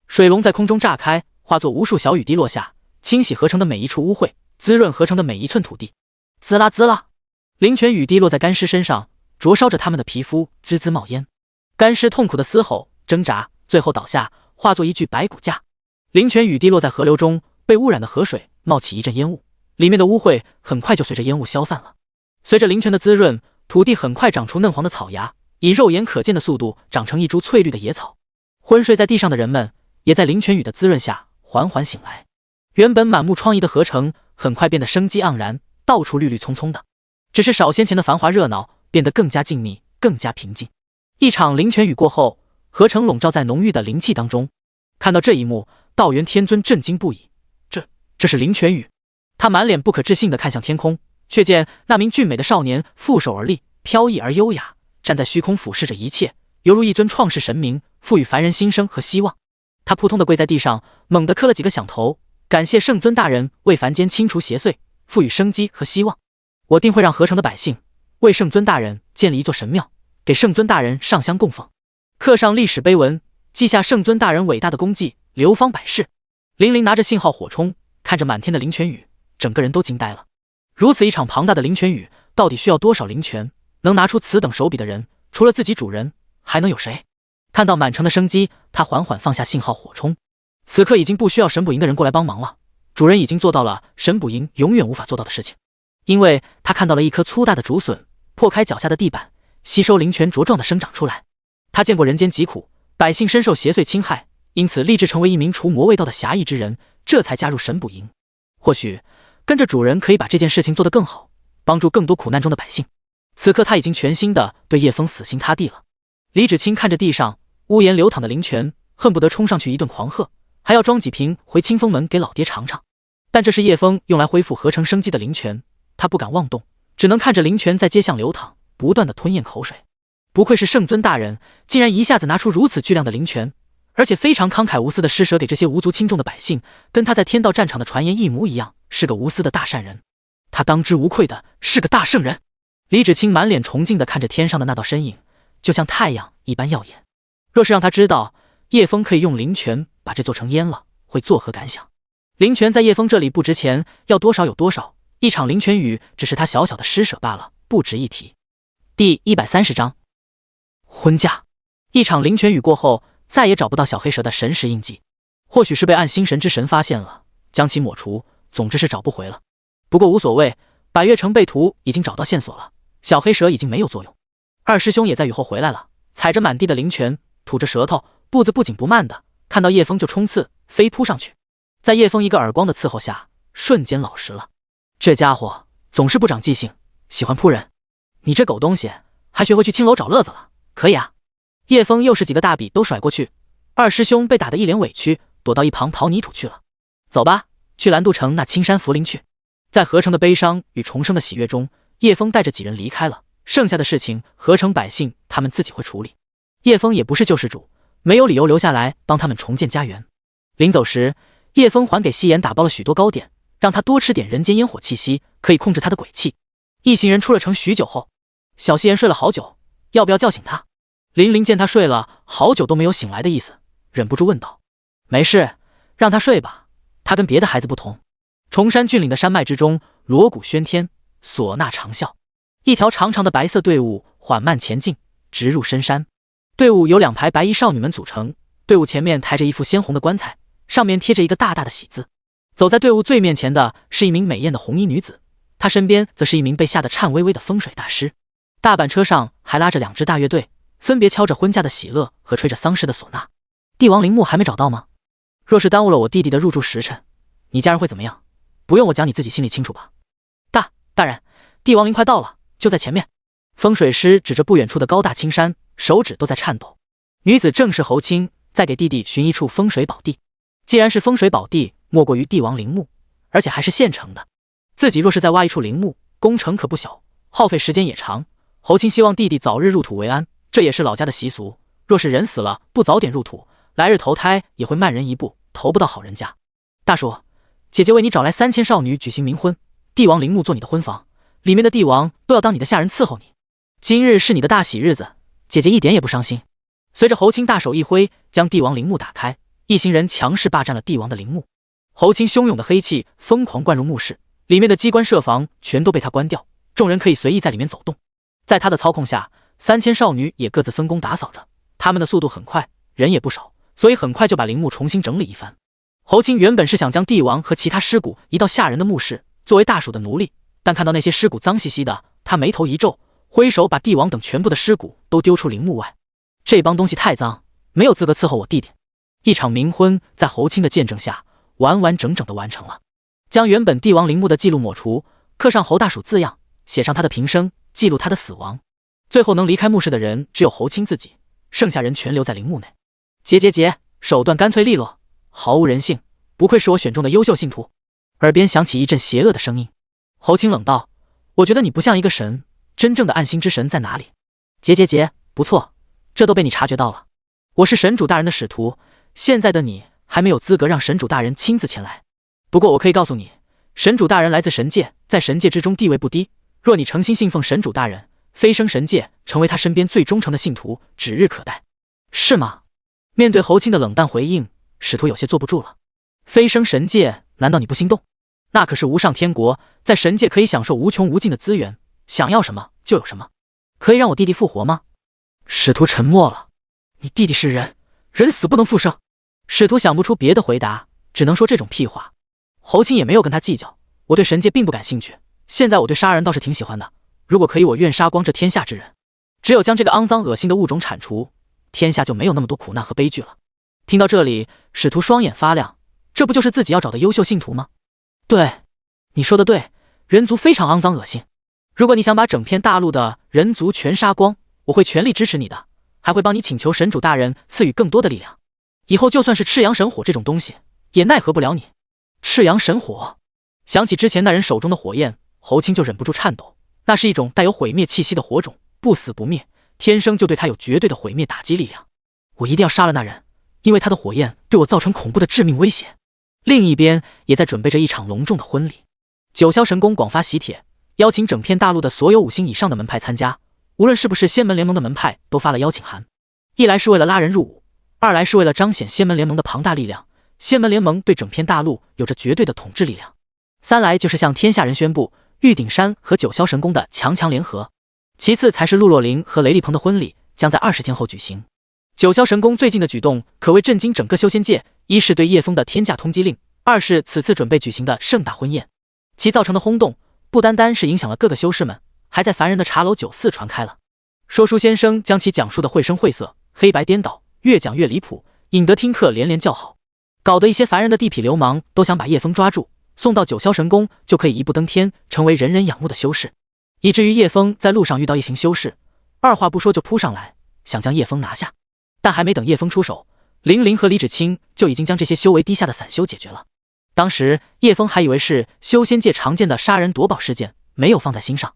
Speaker 1: 水龙在空中炸开，化作无数小雨滴落下，清洗合成的每一处污秽，滋润合成的每一寸土地。滋啦滋啦，灵泉雨滴落在干尸身上，灼烧着他们的皮肤，滋滋冒烟。干尸痛苦的嘶吼挣扎，最后倒下，化作一具白骨架。灵泉雨滴落在河流中，被污染的河水冒起一阵烟雾，里面的污秽很快就随着烟雾消散了。随着灵泉的滋润，土地很快长出嫩黄的草芽，以肉眼可见的速度长成一株翠绿的野草。昏睡在地上的人们也在灵泉雨的滋润下缓缓醒来。原本满目疮痍的河城很快变得生机盎然，到处绿绿葱葱的，只是少先前的繁华热闹变得更加静谧，更加平静。一场灵泉雨过后，河城笼罩在浓郁的灵气当中。看到这一幕，道元天尊震惊不已，这是灵泉雨。他满脸不可置信地看向天空，却见那名俊美的少年负手而立，飘逸而优雅，站在虚空俯视着一切，犹如一尊创世神明，赋予凡人新生和希望。他扑通地跪在地上，猛地磕了几个响头，感谢圣尊大人为凡间清除邪祟，赋予生机和希望。我定会让合成的百姓为圣尊大人建立一座神庙，给圣尊大人上香供奉，刻上历史碑文，记下圣尊大人伟大的功绩，流芳百世。林玲拿着信号火冲，看着满天的灵泉雨，整个人都惊呆了。如此一场庞大的灵泉雨，到底需要多少灵泉？能拿出此等手笔的人，除了自己主人，还能有谁？看到满城的生机，他缓缓放下信号火冲。此刻已经不需要神捕营的人过来帮忙了，主人已经做到了神捕营永远无法做到的事情。因为他看到了一棵粗大的竹笋破开脚下的地板，吸收灵泉茁壮的生长出来。他见过人间疾苦，百姓深受邪祟侵害，因此立志成为一名除魔卫道的侠义之人，这才加入神捕营。或许跟着主人可以把这件事情做得更好，帮助更多苦难中的百姓。此刻他已经全心的对叶枫死心塌地了。李芷清看着地上屋檐流淌的灵泉，恨不得冲上去一顿狂喝，还要装几瓶回清风门给老爹尝尝。但这是叶枫用来恢复合成生机的灵泉，他不敢妄动，只能看着灵泉在街巷流淌，不断的吞咽口水。不愧是圣尊大人，竟然一下子拿出如此巨量的灵泉，而且非常慷慨无私的施舍给这些无足轻重的百姓，跟他在天道战场的传言一模一样，是个无私的大善人。他当之无愧的是个大圣人。李芷清满脸崇敬地看着天上的那道身影，就像太阳一般耀眼。若是让他知道叶枫可以用灵泉把这座城淹了，会作何感想？灵泉在叶枫这里不值钱，要多少有多少，一场灵泉雨只是他小小的施舍罢了，不值一提。第130章婚嫁。一场灵泉雨过后，再也找不到小黑蛇的神识印记，或许是被暗星神之神发现了，将其抹除，总之是找不回了。不过无所谓，百越城被屠已经找到线索了，小黑蛇已经没有作用。二师兄也在雨后回来了，踩着满地的灵泉，吐着舌头，步子不紧不慢的，看到叶枫就冲刺，飞扑上去，在叶枫一个耳光的伺候下，瞬间老实了。这家伙总是不长记性，喜欢扑人。你这狗东西，还学会去青楼找乐子了，可以啊。叶枫又是几个大笔都甩过去，二师兄被打得一脸委屈，躲到一旁刨泥土去了。走吧，去蓝渡城那青山福林去。在合成的悲伤与重生的喜悦中，叶枫带着几人离开了，剩下的事情合成百姓他们自己会处理。叶枫也不是救世主，没有理由留下来帮他们重建家园。临走时，叶枫还给夕颜打包了许多糕点，让他多吃点人间烟火气息，可以控制他的鬼气。一行人出了城许久后，小夕颜睡了好久，要不要叫醒他？林林见他睡了好久都没有醒来的意思，忍不住问道：没事，让他睡吧，他跟别的孩子不同。崇山峻岭的山脉之中，锣鼓喧天，唢呐长啸，一条长长的白色队伍缓慢前进，直入深山。队伍由2排白衣少女们组成，队伍前面抬着一副鲜红的棺材，上面贴着一个大大的喜字。走在队伍最面前的是一名美艳的红衣女子，她身边则是一名被吓得颤巍巍的风水大师。大板车上还拉着2支大乐队，分别敲着婚嫁的喜乐和吹着丧事的唢呐。帝王陵墓还没找到吗？若是耽误了我弟弟的入住时辰，你家人会怎么样？不用我讲，你自己心里清楚吧。大人，帝王陵快到了，就在前面。风水师指着不远处的高大青山，手指都在颤抖。女子正是侯青，在给弟弟寻一处风水宝地。既然是风水宝地，莫过于帝王陵墓，而且还是现成的。自己若是再挖一处陵墓，工程可不小，耗费时间也长。侯青希望弟弟早日入土为安，这也是老家的习俗。若是人死了不早点入土，来日投胎也会慢人一步，投不到好人家。大叔，姐姐为你找来3000少女举行冥婚，帝王陵墓做你的婚房，里面的帝王都要当你的下人伺候你。今日是你的大喜日子，姐姐一点也不伤心。随着侯青大手一挥，将帝王陵墓打开，一行人强势霸占了帝王的陵墓。侯青汹涌的黑气疯狂灌入墓室，里面的机关设防全都被他关掉，众人可以随意在里面走动。在他的操控下，3000少女也各自分工打扫着，他们的速度很快，人也不少，所以很快就把陵墓重新整理一番。侯青原本是想将帝王和其他尸骨移到下人的墓室，作为大蜀的奴隶，但看到那些尸骨脏兮兮的，他眉头一皱，挥手把帝王等全部的尸骨都丢出陵墓外。这帮东西太脏，没有资格伺候我弟弟。一场冥婚在侯青的见证下完完整整的完成了，将原本帝王陵墓的记录抹除，刻上侯大蜀字样，写上他的平生，记录他的死亡。最后能离开墓室的人只有侯青自己，剩下人全留在陵墓内。结，手段干脆利落，毫无人性，不愧是我选中的优秀信徒。耳边响起一阵邪恶的声音，侯青冷道：我觉得你不像一个神，真正的暗星之神在哪里？结，不错，这都被你察觉到了。我是神主大人的使徒，现在的你还没有资格让神主大人亲自前来。不过我可以告诉你，神主大人来自神界，在神界之中地位不低，若你诚心信奉神主大人，飞升神界，成为他身边最忠诚的信徒，指日可待。是吗？面对侯青的冷淡回应，使徒有些坐不住了。飞升神界，难道你不心动？那可是无上天国，在神界可以享受无穷无尽的资源，想要什么就有什么。可以让我弟弟复活吗？使徒沉默了。你弟弟是人，人死不能复生。使徒想不出别的回答，只能说这种屁话。侯青也没有跟他计较，我对神界并不感兴趣，现在我对杀人倒是挺喜欢的，如果可以，我愿杀光这天下之人。只有将这个肮脏恶心的物种铲除，天下就没有那么多苦难和悲剧了。听到这里，使徒双眼发亮，这不就是自己要找的优秀信徒吗？对，你说的对，人族非常肮脏恶心。如果你想把整片大陆的人族全杀光，我会全力支持你的，还会帮你请求神主大人赐予更多的力量。以后就算是赤阳神火这种东西，也奈何不了你。赤阳神火，想起之前那人手中的火焰，侯青就忍不住颤抖。那是一种带有毁灭气息的火种，不死不灭，天生就对他有绝对的毁灭打击力量。我一定要杀了那人，因为他的火焰对我造成恐怖的致命威胁。另一边也在准备着一场隆重的婚礼。九霄神宫广发喜帖，邀请整片大陆的所有5星以上的门派参加，无论是不是仙门联盟的门派都发了邀请函。一来是为了拉人入伍，二来是为了彰显仙门联盟的庞大力量，仙门联盟对整片大陆有着绝对的统治力量。三来就是向天下人宣布玉鼎山和九霄神宫的强联合。其次才是陆若琳和雷厉鹏的婚礼将在20天后举行。九霄神宫最近的举动可谓震惊整个修仙界，一是对叶枫的天价通缉令，二是此次准备举行的盛大婚宴。其造成的轰动不单单是影响了各个修士们，还在凡人的茶楼酒肆传开了。说书先生将其讲述的绘声绘色，黑白颠倒，越讲越离谱，引得听客连连叫好，搞得一些烦人的地痞流氓都想把叶枫抓住，送到九霄神宫，就可以一步登天，成为人人仰慕的修士。以至于叶枫在路上遇到一行修士，二话不说就扑上来，想将叶枫拿下。但还没等叶枫出手，玲玲和李芷清就已经将这些修为低下的散修解决了。当时叶枫还以为是修仙界常见的杀人夺宝事件，没有放在心上，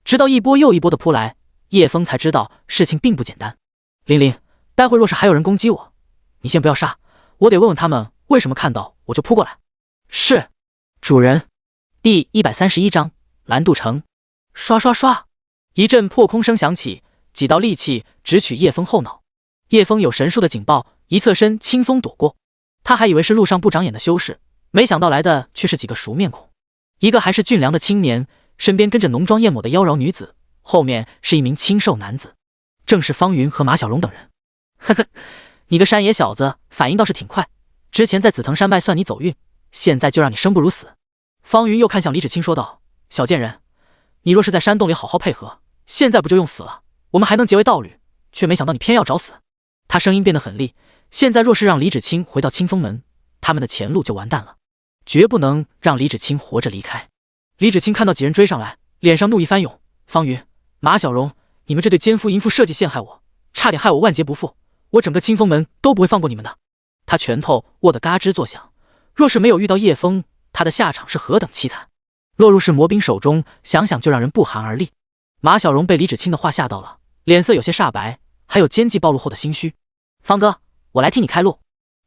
Speaker 1: 直到一波又一波的扑来，叶枫才知道事情并不简单。玲玲，待会若是还有人攻击我，你先不要杀，我得问问他们为什么看到我就扑过来。是，主人。第131章蓝渡城。刷刷刷，一阵破空声响起，几道利器直取叶枫后脑。叶枫有神术的警报，一侧身轻松躲过。他还以为是路上不长眼的修士，没想到来的却是几个熟面孔。一个还是俊良的青年，身边跟着浓妆艳抹的妖娆女子，后面是一名清瘦男子，正是方云和马小荣等人。呵呵，你个山野小子，反应倒是挺快。之前在紫藤山脉算你走运，现在就让你生不如死。方云又看向李芷清说道：“小贱人，你若是在山洞里好好配合，现在不就用死了？我们还能结为道侣，却没想到你偏要找死。”他声音变得很厉，现在若是让李芷清回到清风门，他们的前路就完蛋了，绝不能让李芷清活着离开。李芷清看到几人追上来，脸上怒意翻涌：“方云、马小荣，你们这对奸夫淫妇设计陷害我，差点害我万劫不复，我整个清风门都不会放过你们的。”他拳头握得嘎吱作响，若是没有遇到叶枫，他的下场是何等凄惨。落入是魔兵手中，想想就让人不寒而栗。马小荣被李芷清的话吓到了，脸色有些煞白，还有奸计暴露后的心虚。方哥，我来替你开路。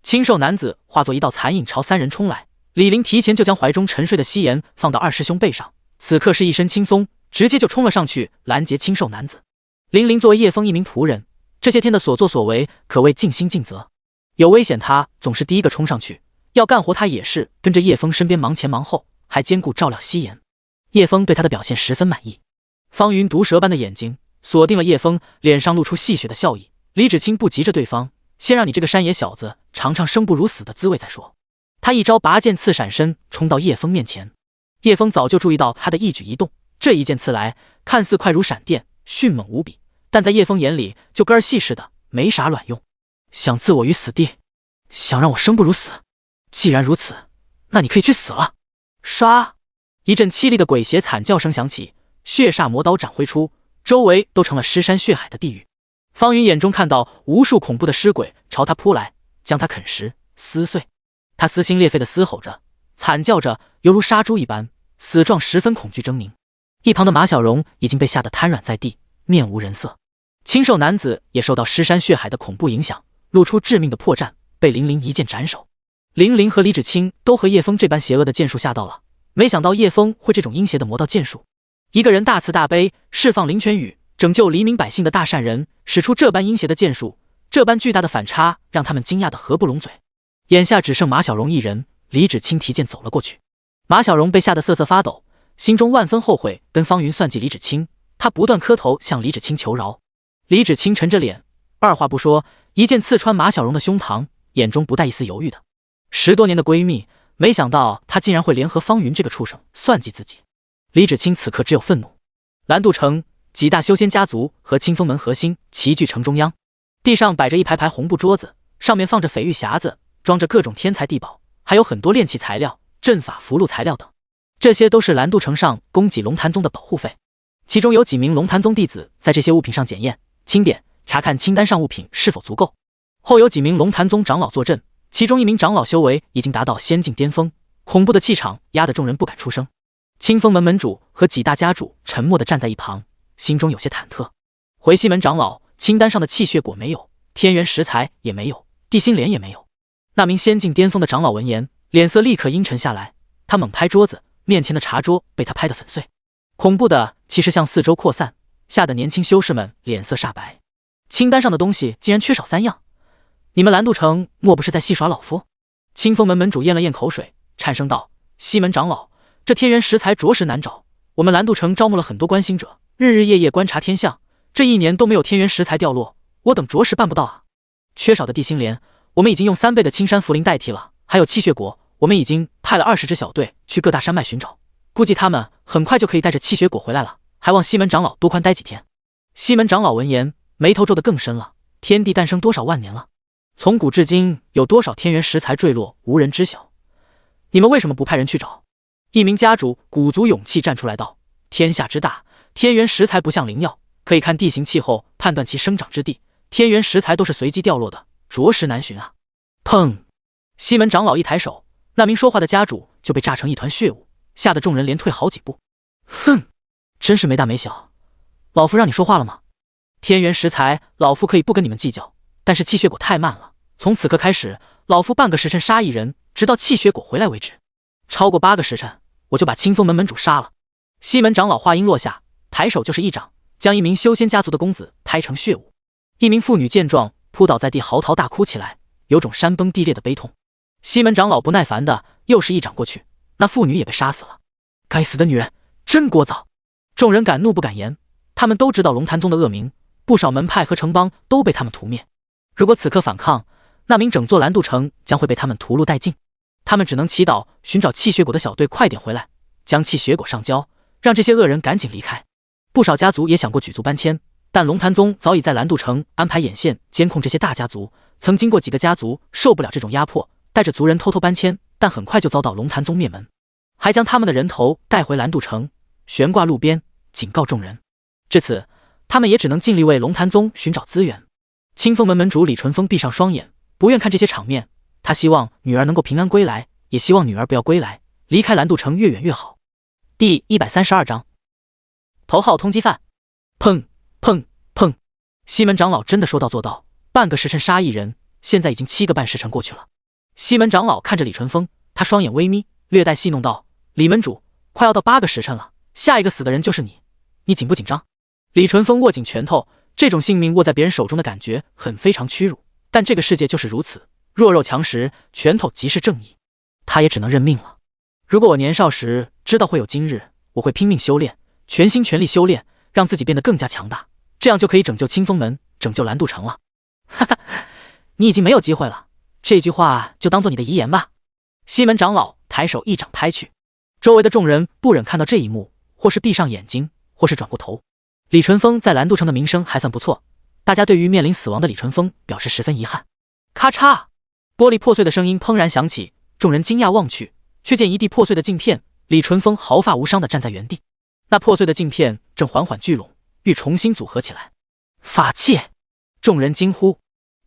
Speaker 1: 清瘦男子化作一道残影朝三人冲来，李林提前就将怀中沉睡的夕颜放到二师兄背上，此刻是一身轻松，直接就冲了上去拦截清瘦男子。玲玲作为叶枫一名仆人，这些天的所作所为可谓尽心尽责，有危险他总是第一个冲上去，要干活他也是跟着叶枫身边忙前忙后，还兼顾照料夕颜。叶枫对他的表现十分满意。方云毒蛇般的眼睛锁定了叶枫，脸上露出戏谑的笑意。李芷清不急着对方，先让你这个山野小子尝尝生不如死的滋味再说。他一招拔剑刺闪身，冲到叶枫面前。叶枫早就注意到他的一举一动，这一剑刺来，看似快如闪电，迅猛无比，但在叶枫眼里就跟儿戏似的，没啥卵用。想置我于死地，想让我生不如死，既然如此，那你可以去死了。唰，一阵凄厉的鬼邪惨叫声响起，血煞魔刀斩挥出，周围都成了尸山血海的地狱。方云眼中看到无数恐怖的尸鬼朝他扑来，将他啃食撕碎。他撕心裂肺地嘶吼着，惨叫着，犹如杀猪一般，死状十分恐惧狰狞。一旁的马小荣已经被吓得瘫软在地，面无人色。清瘦男子也受到尸山血海的恐怖影响，露出致命的破绽，被玲玲一剑斩首。玲玲和李芷清都和叶枫这般邪恶的剑术吓到了，没想到叶枫会这种阴邪的魔道剑术。一个人大慈大悲，释放灵泉雨，拯救黎民百姓的大善人，使出这般阴邪的剑术，这般巨大的反差让他们惊讶得合不拢嘴。眼下只剩马小荣一人，李芷清提剑走了过去。马小荣被吓得瑟瑟发抖，心中万分后悔跟方云算计李芷清，他不断磕头向李芷清求饶。李芷清沉着脸，二话不说，一剑刺穿马小荣的胸膛，眼中不带一丝犹豫的。10多年的闺蜜，没想到她竟然会联合方云这个畜生算计自己。李芷清此刻只有愤怒。蓝渡城几大修仙家族和清风门核心齐聚城中央，地上摆着一排排红布桌子，上面放着翡玉匣子，装着各种天材地宝，还有很多炼器材料、阵法符箓材料等，这些都是蓝渡城上供给龙潭宗的保护费。其中有几名龙潭宗弟子在这些物品上检验、清点，查看清单上物品是否足够。后有几名龙潭宗长老坐镇，其中一名长老修为已经达到仙境巅峰，恐怖的气场压得众人不敢出声。清风门门主和几大家主沉默地站在一旁，心中有些忐忑。回西门长老清单上的气血果没有，天元石材也没有，地心莲也没有。那名仙境巅峰的长老闻言，脸色立刻阴沉下来，他猛拍桌子，面前的茶桌被他拍得粉碎。恐怖的气势向四周扩散，吓得年轻修士们脸色煞白。清单上的东西竟然缺少3样，你们蓝渡城莫不是在戏耍老夫？清风门门主咽了咽口水，颤声道：“西门长老，这天元石材着实难找，我们蓝渡城招募了很多观星者，日日夜夜观察天象，这1年都没有天元石材掉落，我等着实办不到啊。缺少的地心莲，我们已经用3倍的青山茯苓代替了，还有气血果，我们已经派了20支小队去各大山脉寻找，估计他们很快就可以带着气血果回来了，还望西门长老多宽待几天。”西门长老闻言，眉头皱得更深了。天地诞生多少万年了？从古至今，有多少天元石材坠落，无人知晓。你们为什么不派人去找？一名家主鼓足勇气站出来道：“天下之大，天元石材不像灵药，可以看地形气候判断其生长之地。天元石材都是随机掉落的，着实难寻啊！”砰！西门长老一抬手，那名说话的家主就被炸成一团血雾，吓得众人连退好几步。哼，真是没大没小！老夫让你说话了吗？天元石材，老夫可以不跟你们计较，但是气血果太慢了。从此刻开始，老夫半个时辰杀一人，直到气血果回来为止。超过8个时辰，我就把清风门门主杀了。西门长老话音落下，抬手就是一掌，将一名修仙家族的公子拍成血雾。一名妇女见状，扑倒在地，嚎啕大哭起来，有种山崩地裂的悲痛。西门长老不耐烦的又是一掌过去，那妇女也被杀死了。该死的女人，真聒噪！众人敢怒不敢言，他们都知道龙潭宗的恶名，不少门派和城邦都被他们屠灭。如果此刻反抗，那名整座蓝渡城将会被他们屠戮殆尽。他们只能祈祷寻找气血果的小队快点回来，将气血果上交，让这些恶人赶紧离开。不少家族也想过举族搬迁，但龙潭宗早已在蓝渡城安排眼线监控这些大家族。曾经过几个家族受不了这种压迫，带着族人偷偷搬迁，但很快就遭到龙潭宗灭门，还将他们的人头带回蓝渡城，悬挂路边，警告众人。至此，他们也只能尽力为龙潭宗寻找资源。清风门门主李淳风闭上双眼，不愿看这些场面。他希望女儿能够平安归来，也希望女儿不要归来，离开蓝渡城越远越好。第132章，头号通缉犯。砰砰砰！西门长老真的说到做到，半个时辰杀一人，现在已经7个半时辰过去了。西门长老看着李淳风，他双眼微眯，略带戏弄道：“李门主，快要到8个时辰了，下一个死的人就是你，你紧不紧张？”李淳风握紧拳头，这种性命握在别人手中的感觉很非常屈辱，但这个世界就是如此，弱肉强食，拳头即是正义，他也只能认命了。如果我年少时知道会有今日，我会拼命修炼，全心全力修炼，让自己变得更加强大，这样就可以拯救清风门，拯救蓝渡城了。哈哈，你已经没有机会了，这句话就当做你的遗言吧。西门长老抬手一掌拍去，周围的众人不忍看到这一幕，或是闭上眼睛，或是转过头。李淳风在蓝渡城的名声还算不错，大家对于面临死亡的李淳风表示十分遗憾。咔嚓，玻璃破碎的声音砰然响起，众人惊讶望去，却见一地破碎的镜片。李淳风毫发无伤地站在原地，那破碎的镜片正缓缓聚拢，欲重新组合起来。法器！众人惊呼。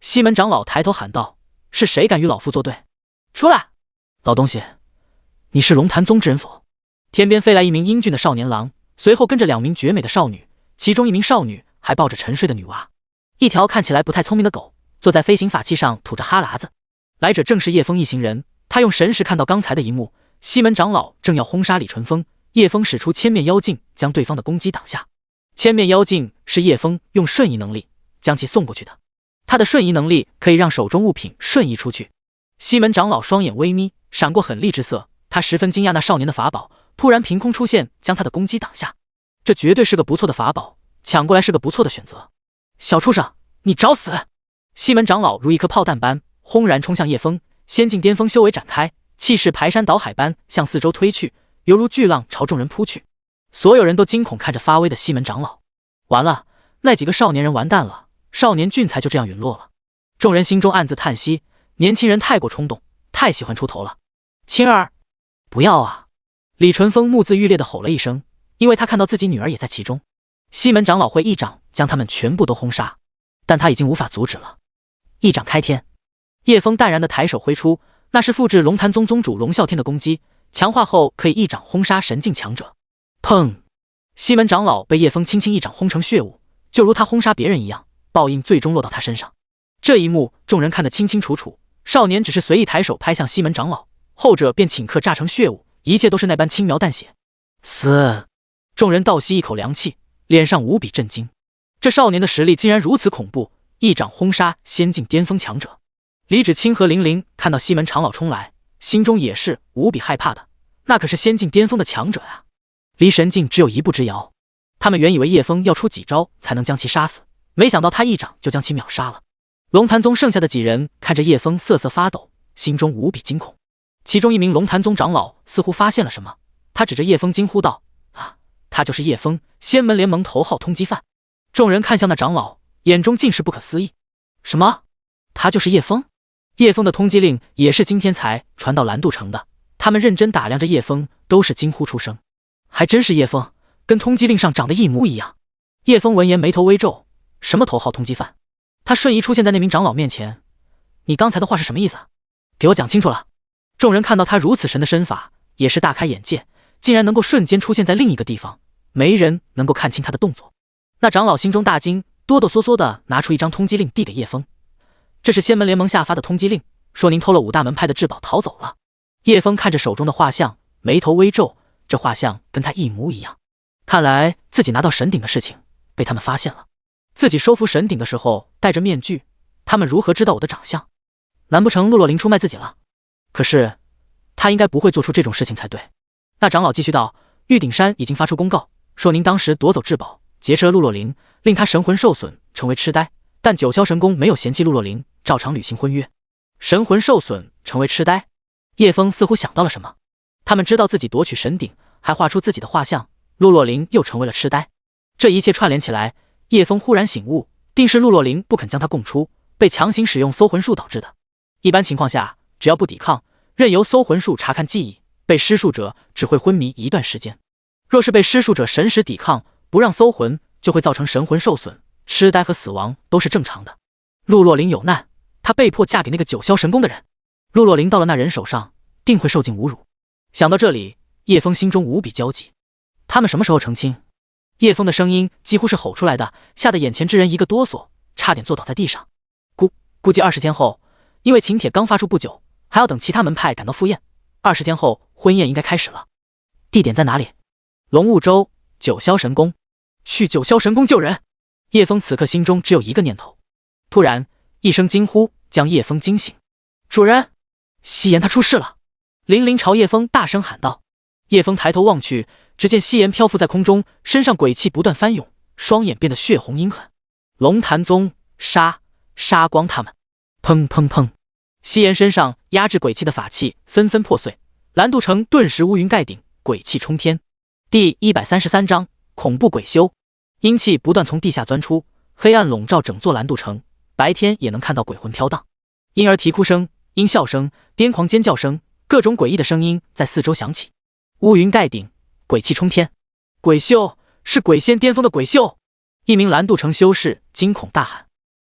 Speaker 1: 西门长老抬头喊道：“是谁敢与老夫作对？出来！老东西，你是龙潭宗之人否？”天边飞来一名英俊的少年郎，随后跟着2名绝美的少女，其中一名少女还抱着沉睡的女娃。一条看起来不太聪明的狗坐在飞行法器上吐着哈喇子。来者正是叶枫一行人，他用神识看到刚才的一幕，西门长老正要轰杀李淳风，叶枫使出千面妖镜将对方的攻击挡下。千面妖镜是叶枫用瞬移能力将其送过去的，他的瞬移能力可以让手中物品瞬移出去。西门长老双眼微眯，闪过狠厉之色，他十分惊讶那少年的法宝突然凭空出现，将他的攻击挡下。这绝对是个不错的法宝，抢过来是个不错的选择。小畜生，你找死！西门长老如一颗炮弹般轰然冲向叶枫，仙境巅峰修为展开，气势排山倒海般向四周推去，犹如巨浪朝众人扑去。所有人都惊恐看着发威的西门长老。完了，那几个少年人完蛋了，少年俊才就这样陨落了。众人心中暗自叹息，年轻人太过冲动，太喜欢出头了。青儿，不要啊！李淳风目眦欲裂地吼了一声，因为他看到自己女儿也在其中。西门长老会一掌将他们全部都轰杀，但他已经无法阻止了。一掌开天，叶枫淡然地抬手挥出，那是复制龙潭宗宗主龙啸天的攻击，强化后可以一掌轰杀神境强者。砰！西门长老被叶枫轻轻一掌轰成血雾，就如他轰杀别人一样，报应最终落到他身上。这一幕众人看得清清楚楚，少年只是随意抬手拍向西门长老，后者便顷刻炸成血雾，一切都是那般轻描淡写。死！众人倒吸一口凉气，脸上无比震惊。这少年的实力竟然如此恐怖，一掌轰杀仙境巅峰强者。李芷清和玲玲看到西门长老冲来，心中也是无比害怕的，那可是仙境巅峰的强者啊，离神境只有一步之遥。他们原以为叶枫要出几招才能将其杀死，没想到他一掌就将其秒杀了。龙潭宗剩下的几人看着叶枫瑟瑟发抖，心中无比惊恐。其中一名龙潭宗长老似乎发现了什么，他指着叶枫惊呼道：“啊，他就是叶枫，仙门联盟头号通缉犯。众人看向那长老，眼中尽是不可思议。什么？他就是叶枫？叶枫的通缉令也是今天才传到蓝渡城的。他们认真打量着叶枫，都是惊呼出声。还真是叶枫，跟通缉令上长得一模一样。叶枫闻言眉头微皱，什么头号通缉犯？他瞬移出现在那名长老面前。你刚才的话是什么意思？给我讲清楚了。众人看到他如此神的身法，也是大开眼界，竟然能够瞬间出现在另一个地方，没人能够看清他的动作。那长老心中大惊，哆哆嗦嗦地拿出一张通缉令递给叶枫。这是仙门联盟下发的通缉令，说您偷了5大门派的至宝逃走了。叶枫看着手中的画像，眉头微皱，这画像跟他一模一样。看来自己拿到神鼎的事情被他们发现了。自己收服神鼎的时候戴着面具，他们如何知道我的长相？难不成陆洛灵出卖自己了？可是他应该不会做出这种事情才对。那长老继续道：玉鼎山已经发出公告，说您当时夺走至宝，劫持了陆洛灵，令他神魂受损，成为痴呆。但九霄神宫没有嫌弃陆洛灵，照常履行婚约。神魂受损，成为痴呆。叶枫似乎想到了什么，他们知道自己夺取神鼎，还画出自己的画像，陆洛灵又成为了痴呆。这一切串联起来，叶枫忽然醒悟，定是陆洛灵不肯将他供出，被强行使用搜魂术导致的。一般情况下，只要不抵抗，任由搜魂术查看记忆，被施术者只会昏迷一段时间。若是被施术者神识抵抗，不让搜魂，就会造成神魂受损，痴呆和死亡都是正常的。陆洛灵有难，她被迫嫁给那个九霄神宫的人，陆洛灵到了那人手上，定会受尽侮辱。想到这里，叶枫心中无比焦急。他们什么时候成亲？叶枫的声音几乎是吼出来的，吓得眼前之人一个哆嗦，差点坐倒在地上。估计20天后，因为请帖刚发出不久，还要等其他门派赶到赴宴。20天后，婚宴应该开始了。地点在哪里？龙雾州九霄神宫。去九霄神宫救人。叶枫此刻心中只有一个念头。突然一声惊呼将叶枫惊醒。主人，夕颜他出事了！林林朝叶枫大声喊道。叶枫抬头望去，只见夕颜漂浮在空中，身上鬼气不断翻涌，双眼变得血红阴狠。龙潭宗，杀光他们！砰砰砰！夕颜身上压制鬼气的法器纷纷破碎，蓝渡城顿时乌云盖顶，鬼气冲天。第133章恐怖鬼修。阴气不断从地下钻出，黑暗笼罩整座蓝渡城，白天也能看到鬼魂飘荡。婴儿啼哭声、阴笑声、癫狂尖叫声，各种诡异的声音在四周响起。乌云盖顶，鬼气冲天。鬼修，是鬼仙巅峰的鬼修！一名蓝渡城修士惊恐大喊。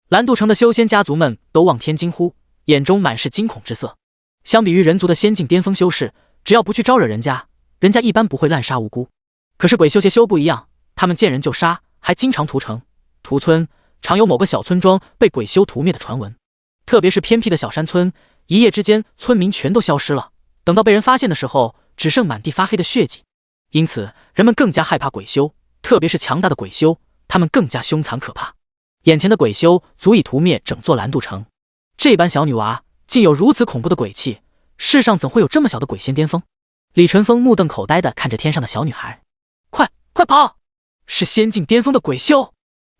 Speaker 1: 蓝渡城的修仙家族们都望天惊呼，眼中满是惊恐之色。相比于人族的仙境巅峰修士，只要不去招惹人家一般不会滥杀无辜。可是鬼修邪修不一样，他们见人就杀，还经常屠城屠村，常有某个小村庄被鬼修屠灭的传闻。特别是偏僻的小山村，一夜之间村民全都消失了，等到被人发现的时候，只剩满地发黑的血迹。因此人们更加害怕鬼修，特别是强大的鬼修，他们更加凶残可怕。眼前的鬼修足以屠灭整座蓝渡城，这般小女娃竟有如此恐怖的鬼气，世上怎会有这么小的鬼仙巅峰？李淳风目瞪口呆地看着天上的小女孩。快跑！是仙境巅峰的鬼修！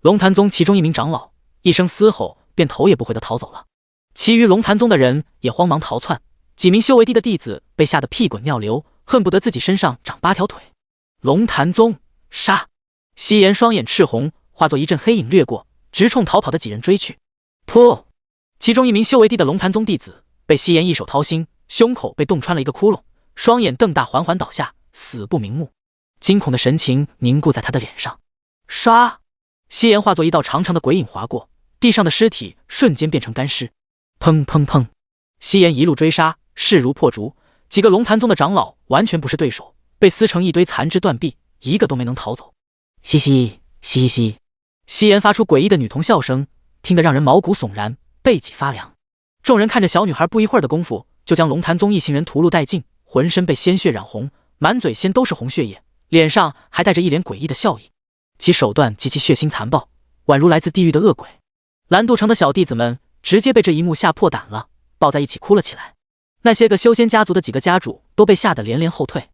Speaker 1: 龙潭宗其中一名长老一声嘶吼，便头也不回地逃走了。其余龙潭宗的人也慌忙逃窜，几名修为低的弟子被吓得屁滚尿流，恨不得自己身上长8条腿。龙潭宗，杀！夕颜双眼赤红，化作一阵黑影掠过，直冲逃跑的几人追去。噗！其中一名修为低的龙潭宗弟子被夕颜一手掏心，胸口被洞穿了一个窟窿，双眼瞪大，缓缓倒下，死不瞑目。惊恐的神情凝固在他的脸上。唰！夕颜化作一道长长的鬼影划过，地上的尸体瞬间变成干尸。砰砰砰！夕颜一路追杀，势如破竹，几个龙潭宗的长老完全不是对手，被撕成一堆残肢断臂，一个都没能逃走。嘻嘻嘻嘻！夕颜发出诡异的女童笑声，听得让人毛骨悚然，背脊发凉。众人看着小女孩，不一会儿的功夫就将龙潭宗一行人屠戮殆尽，浑身被鲜血染红，满嘴鲜都是红血液，脸上还带着一脸诡异的笑意。其手段极其血腥残暴，宛如来自地狱的恶鬼。蓝渡城的小弟子们直接被这一幕吓破胆了，抱在一起哭了起来。那些个修仙家族的几个家主都被吓得连连后退。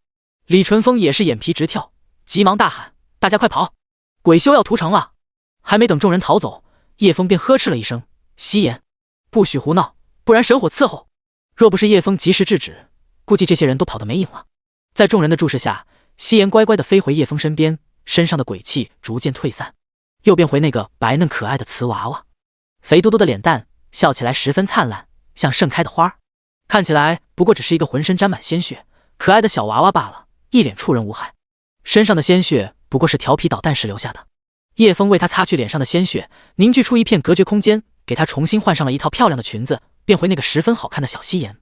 Speaker 1: 李淳风也是眼皮直跳，急忙大喊：大家快跑！鬼修要屠城了！还没等众人逃走，叶枫便呵斥了一声：夕颜，不许胡闹，不然神火伺候！若不是叶枫及时制止，估计这些人都跑得没影了。在众人的注视下，夕颜乖乖地飞回叶枫身边，身上的鬼气逐渐退散。又变回那个白嫩可爱的瓷娃娃，肥嘟嘟的脸蛋，笑起来十分灿烂，像盛开的花，看起来不过只是一个浑身沾满鲜血、可爱的小娃娃罢了，一脸触人无害。身上的鲜血不过是调皮捣蛋时留下的。叶枫为她擦去脸上的鲜血，凝聚出一片隔绝空间，给她重新换上了一套漂亮的裙子，变回那个十分好看的小夕颜。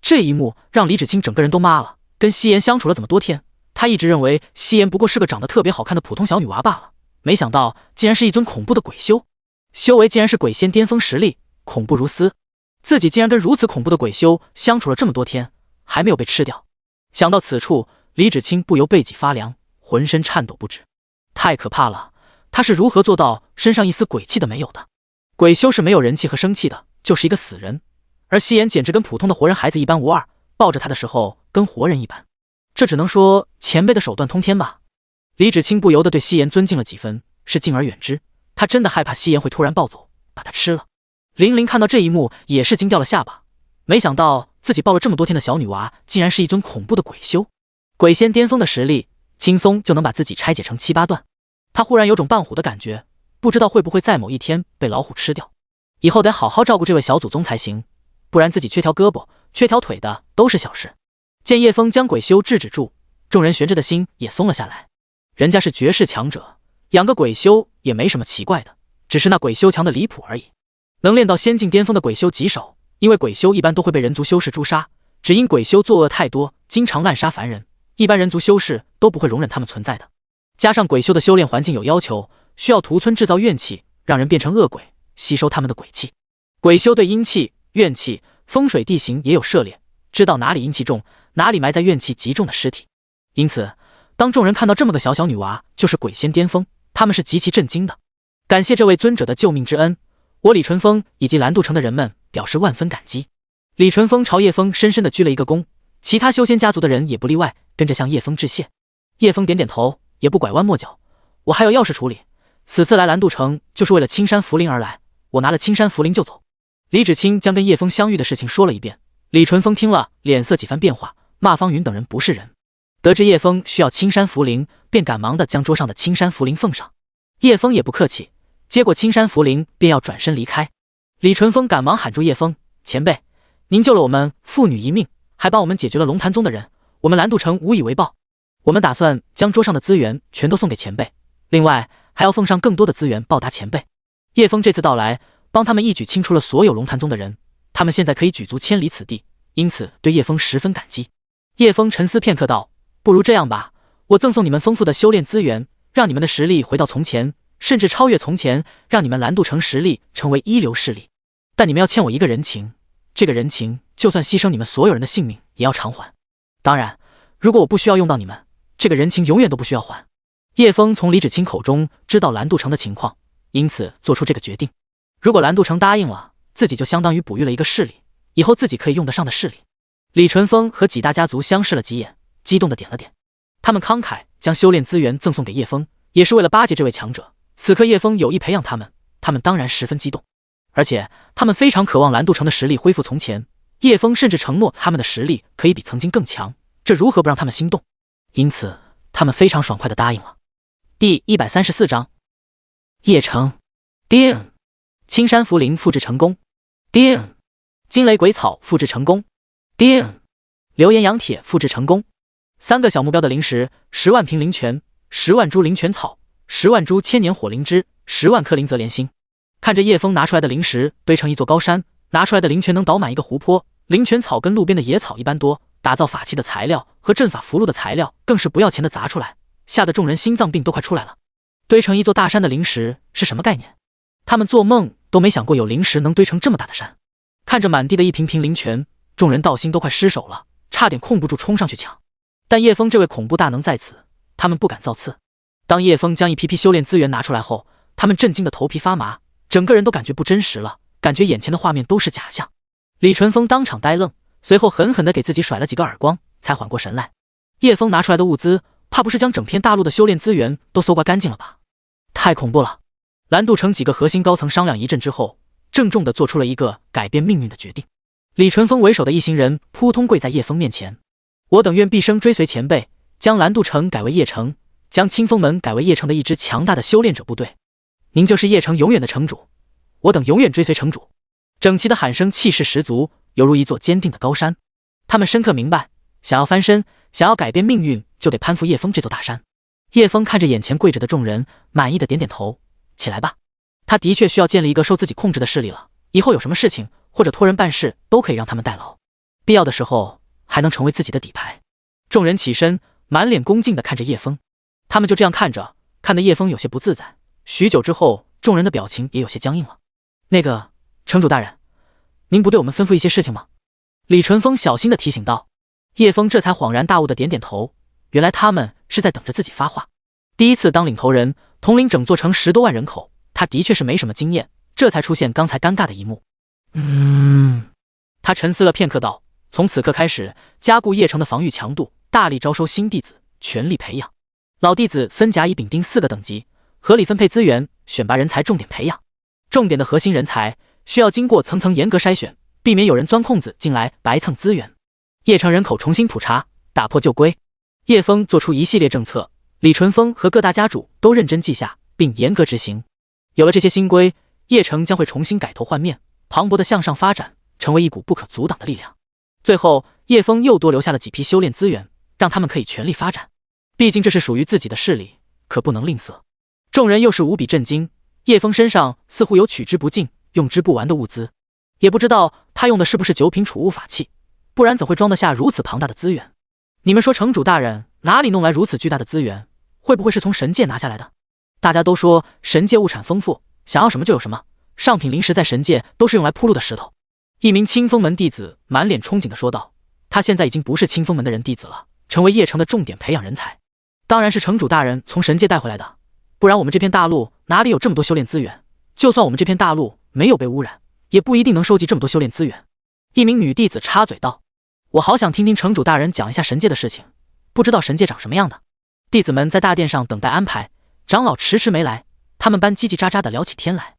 Speaker 1: 这一幕让李芷清整个人都麻了。跟夕颜相处了这么多天，她一直认为夕颜不过是个长得特别好看的普通小女娃罢了，没想到竟然是一尊恐怖的鬼修，修为竟然是鬼仙巅峰实力，恐怖如斯。自己竟然跟如此恐怖的鬼修相处了这么多天，还没有被吃掉。想到此处，李芷清不由背脊发凉，浑身颤抖不止。太可怕了，他是如何做到身上一丝鬼气的没有的？鬼修是没有人气和生气的，就是一个死人，而夕颜简直跟普通的活人孩子一般无二，抱着他的时候跟活人一般。这只能说前辈的手段通天吧。李芷清不由得对夕颜尊敬了几分，是敬而远之。他真的害怕夕颜会突然暴走，把他吃了。林玲看到这一幕也是惊掉了下巴，没想到自己抱了这么多天的小女娃，竟然是一尊恐怖的鬼修。鬼仙巅峰的实力，轻松就能把自己拆解成7、8段。他忽然有种扮虎的感觉，不知道会不会在某一天被老虎吃掉。以后得好好照顾这位小祖宗才行，不然自己缺条胳膊、缺条腿的都是小事。见叶枫将鬼修制止住，众人悬着的心也松了下来。人家是绝世强者，养个鬼修也没什么奇怪的，只是那鬼修强的离谱而已。能练到仙境巅峰的鬼修极少，因为鬼修一般都会被人族修士诛杀，只因鬼修作恶太多，经常滥杀凡人，一般人族修士都不会容忍他们存在的。加上鬼修的修炼环境有要求，需要屠村制造怨气，让人变成恶鬼，吸收他们的鬼气。鬼修对阴气、怨气、风水地形也有涉猎，知道哪里阴气重，哪里埋在怨气极重的尸体。因此当众人看到这么个小女娃就是鬼仙巅峰，他们是极其震惊的。感谢这位尊者的救命之恩，我李淳风以及蓝渡城的人们表示万分感激。李淳风朝叶枫深深地鞠了一个躬，其他修仙家族的人也不例外，跟着向叶枫致谢。叶枫点点头，也不拐弯抹角，我还有要事处理，此次来蓝渡城就是为了青山茯苓而来，我拿了青山茯苓就走。李芷清将跟叶枫相遇的事情说了一遍，李淳风听了脸色几番变化，骂方云等人不是人。得知叶枫需要青山茯苓，便赶忙的将桌上的青山茯苓奉上。叶枫也不客气，接过青山茯苓便要转身离开。李淳风赶忙喊住叶枫，前辈，您救了我们父女一命，还帮我们解决了龙潭宗的人，我们蓝渡城无以为报，我们打算将桌上的资源全都送给前辈，另外还要奉上更多的资源报答前辈。叶枫这次到来，帮他们一举清除了所有龙潭宗的人，他们现在可以举足千里此地，因此对叶枫十分感激。叶枫沉思片刻道，不如这样吧，我赠送你们丰富的修炼资源，让你们的实力回到从前，甚至超越从前，让你们蓝渡城实力成为一流势力。但你们要欠我一个人情，这个人情就算牺牲你们所有人的性命也要偿还。当然，如果我不需要用到你们，这个人情永远都不需要还。叶枫从李芷清口中知道蓝渡城的情况，因此做出这个决定。如果蓝渡城答应了，自己就相当于哺育了一个势力，以后自己可以用得上的势力。李淳风和几大家族相视了几眼，激动的点了点。他们慷慨将修炼资源赠送给叶枫，也是为了巴结这位强者。此刻叶枫有意培养他们，他们当然十分激动，而且他们非常渴望蓝渡城的实力恢复从前。叶枫甚至承诺他们的实力可以比曾经更强，这如何不让他们心动？因此他们非常爽快地答应了。第134章，叶城。叮，青山茯苓复制成功。叮，惊雷鬼草复制成功。叮，流言羊铁复制成功。3个小目标的灵石：10万瓶灵泉，10万株灵泉草，10万株千年火灵芝，10万颗灵泽莲心。看着叶枫拿出来的灵石堆成一座高山，拿出来的灵泉能倒满一个湖泊，灵泉草跟路边的野草一般多，打造法器的材料和阵法符箓的材料更是不要钱的砸出来，吓得众人心脏病都快出来了。堆成一座大山的灵石是什么概念？他们做梦都没想过有灵石能堆成这么大的山。看着满地的一瓶瓶灵泉，众人道心都快失手了，差点控不住冲上去抢。但叶枫这位恐怖大能在此，他们不敢造次。当叶枫将一批批修炼资源拿出来后，他们震惊的头皮发麻，整个人都感觉不真实了，感觉眼前的画面都是假象。李淳风当场呆愣，随后狠狠地给自己甩了几个耳光，才缓过神来。叶枫拿出来的物资，怕不是将整片大陆的修炼资源都搜刮干净了吧？太恐怖了！蓝渡城几个核心高层商量一阵之后，郑重地做出了一个改变命运的决定。李淳风为首的一行人扑通跪在叶枫面前，我等愿毕生追随前辈，将蓝渡城改为叶城，将清风门改为叶城的一支强大的修炼者部队。您就是叶城永远的城主，我等永远追随城主。整齐的喊声气势十足，犹如一座坚定的高山。他们深刻明白，想要翻身，想要改变命运，就得攀附叶枫这座大山。叶枫看着眼前跪着的众人，满意的点点头，起来吧。他的确需要建立一个受自己控制的势力了，以后有什么事情或者托人办事，都可以让他们代劳，必要的时候还能成为自己的底牌。众人起身，满脸恭敬地看着叶枫。他们就这样看着，看得叶枫有些不自在。许久之后，众人的表情也有些僵硬了。那个城主大人，您不对我们吩咐一些事情吗？李淳风小心地提醒道。叶枫这才恍然大悟地点点头，原来他们是在等着自己发话。第一次当领头人，统领整座城10多万人口，他的确是没什么经验，这才出现刚才尴尬的一幕。他沉思了片刻道，从此刻开始，加固叶城的防御强度，大力招收新弟子，全力培养老弟子，分甲乙丙丁4个等级，合理分配资源，选拔人才，重点培养。重点的核心人才需要经过层层严格筛选，避免有人钻空子进来白蹭资源。叶城人口重新普查，打破旧规。叶枫做出一系列政策，李淳风和各大家主都认真记下，并严格执行。有了这些新规，叶城将会重新改头换面，磅礴的向上发展，成为一股不可阻挡的力量。最后，叶枫又多留下了几批修炼资源，让他们可以全力发展。毕竟这是属于自己的势力，可不能吝啬。众人又是无比震惊，叶枫身上似乎有取之不尽、用之不完的物资，也不知道他用的是不是9品储物法器，不然怎会装得下如此庞大的资源？你们说城主大人哪里弄来如此巨大的资源？会不会是从神界拿下来的？大家都说神界物产丰富，想要什么就有什么，上品灵石在神界都是用来铺路的石头。一名清风门弟子满脸憧憬地说道，他现在已经不是清风门的人弟子了，成为叶城的重点培养人才。当然是城主大人从神界带回来的，不然我们这片大陆哪里有这么多修炼资源？就算我们这片大陆没有被污染，也不一定能收集这么多修炼资源。一名女弟子插嘴道，我好想听听城主大人讲一下神界的事情，不知道神界长什么样的。弟子们在大殿上等待安排，长老迟迟没来，他们班叽叽喳喳地聊起天来。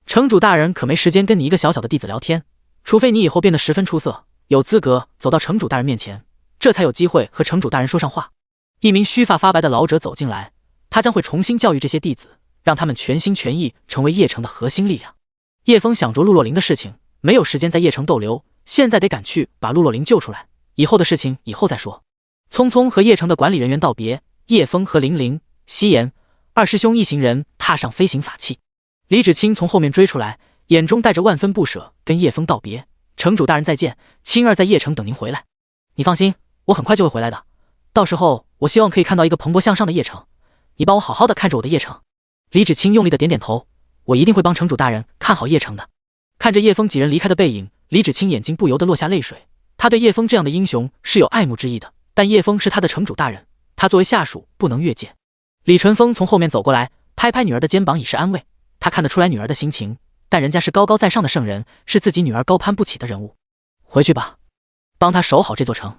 Speaker 1: 城主大人可没时间跟你一个小小的弟子聊天，除非你以后变得十分出色，有资格走到城主大人面前，这才有机会和城主大人说上话。一名须发发白的老者走进来，他将会重新教育这些弟子，让他们全心全意成为叶城的核心力量。叶枫想着陆若灵的事情，没有时间在叶城逗留，现在得赶去把陆若灵救出来，以后的事情以后再说。匆匆和叶城的管理人员道别，叶枫和林灵、夕颜二师兄一行人踏上飞行法器。李芷清从后面追出来，眼中带着万分不舍，跟叶枫道别，城主大人再见，青儿在叶城等您回来。你放心，我很快就会回来的，到时候我希望可以看到一个蓬勃向上的叶城，你帮我好好的看着我的叶城。李芷清用力的点点头，我一定会帮城主大人看好叶城的。看着叶枫几人离开的背影，李芷清眼睛不由得落下泪水。他对叶枫这样的英雄是有爱慕之意的，但叶枫是他的城主大人，他作为下属不能越界。李淳风从后面走过来，拍拍女儿的肩膀以示安慰。他看得出来女儿的心情，但人家是高高在上的圣人，是自己女儿高攀不起的人物。回去吧，帮他守好这座城。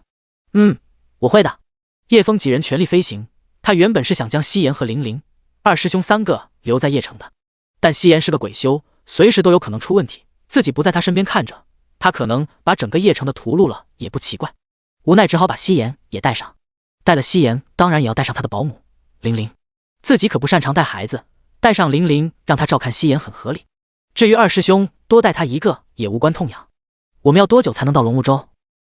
Speaker 1: 我会的。叶枫几人全力飞行，他原本是想将夕颜和林灵二师兄3个留在叶城的，但夕颜是个鬼修，随时都有可能出问题，自己不在他身边看着，他可能把整个叶城的屠戮了也不奇怪。无奈只好把夕颜也带上，带了夕颜当然也要带上他的保姆林灵，自己可不擅长带孩子，带上林灵让他照看夕颜很合理。至于二师兄多带他一个也无关痛痒。我们要多久才能到龙雾州？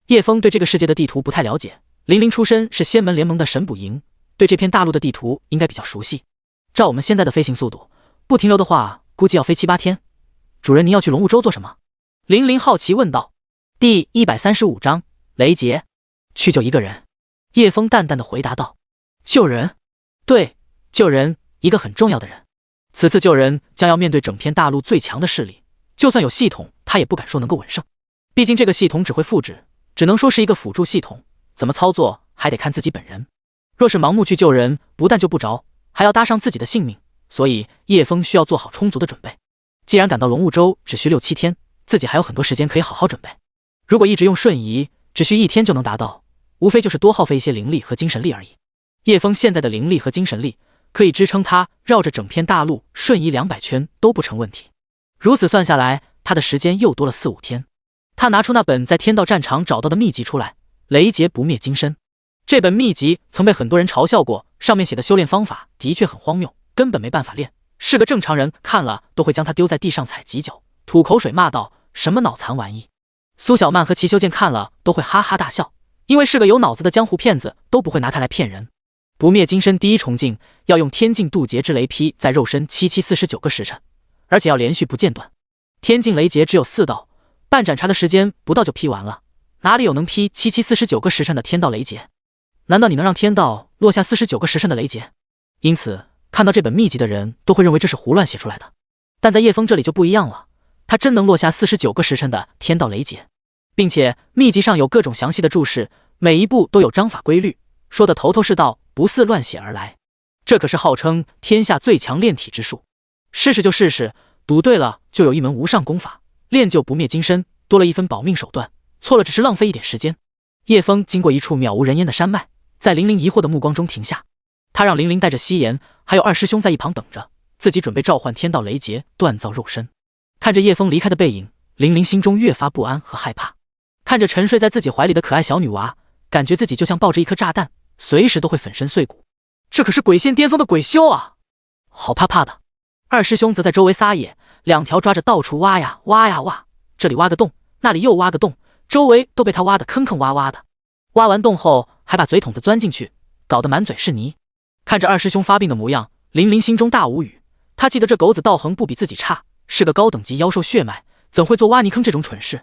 Speaker 1: 叶枫对这个世界的地图不太了解，林灵出身是仙门联盟的神捕营，对这片大陆的地图应该比较熟悉。照我们现在的飞行速度，不停留的话估计要飞7、8天。主人您要去龙雾州做什么？林灵好奇问道。第135章雷劫。去救一个人。叶枫淡淡的回答道。救人？对，救人，一个很重要的人。此次救人将要面对整片大陆最强的势力，就算有系统他也不敢说能够稳胜，毕竟这个系统只会复制，只能说是一个辅助系统，怎么操作还得看自己本人。若是盲目去救人，不但救不着，还要搭上自己的性命，所以叶枫需要做好充足的准备。既然赶到龙雾州只需6、7天，自己还有很多时间可以好好准备。如果一直用瞬移，只需1天就能达到，无非就是多耗费一些灵力和精神力而已。叶枫现在的灵力和精神力可以支撑他绕着整片大陆瞬移200圈都不成问题。如此算下来，他的时间又多了4、5天。他拿出那本在天道战场找到的秘籍出来，雷劫不灭金身。这本秘籍曾被很多人嘲笑过，上面写的修炼方法的确很荒谬，根本没办法练，是个正常人看了都会将他丢在地上踩几脚，吐口水骂道：“什么脑残玩意！”苏小曼和齐修剑看了都会哈哈大笑，因为是个有脑子的江湖骗子都不会拿他来骗人。不灭金身第一重境要用天境渡劫之雷劈在肉身7749个时辰，而且要连续不间断。天境雷劫只有4道，半盏茶的时间不到就劈完了，哪里有能劈7749个时辰的天道雷劫？难道你能让天道落下49个时辰的雷劫？因此看到这本秘籍的人都会认为这是胡乱写出来的，但在叶枫这里就不一样了，他真能落下49个时辰的天道雷劫，并且秘籍上有各种详细的注释，每一步都有章法规律，说得头头是道，不似乱写而来。这可是号称天下最强炼体之术，试试就试试，赌对了就有一门无上功法，练就不灭金身，多了一分保命手段，错了只是浪费一点时间。叶枫经过一处渺无人烟的山脉，在玲玲疑惑的目光中停下，他让玲玲带着夕颜还有二师兄在一旁等着，自己准备召唤天道雷劫锻造肉身。看着叶枫离开的背影，玲玲心中越发不安和害怕，看着沉睡在自己怀里的可爱小女娃，感觉自己就像抱着一颗炸弹，随时都会粉身碎骨。这可是鬼线巅峰的鬼修啊，好怕怕的。二师兄则在周围撒野，两条抓着到处挖呀挖呀挖，这里挖个洞，那里又挖个洞，周围都被他挖得坑坑洼洼的。挖完洞后还把嘴筒子钻进去，搞得满嘴是泥。看着二师兄发病的模样，玲玲心中大无语。他记得这狗子道行不比自己差，是个高等级妖兽血脉，怎会做挖泥坑这种蠢事？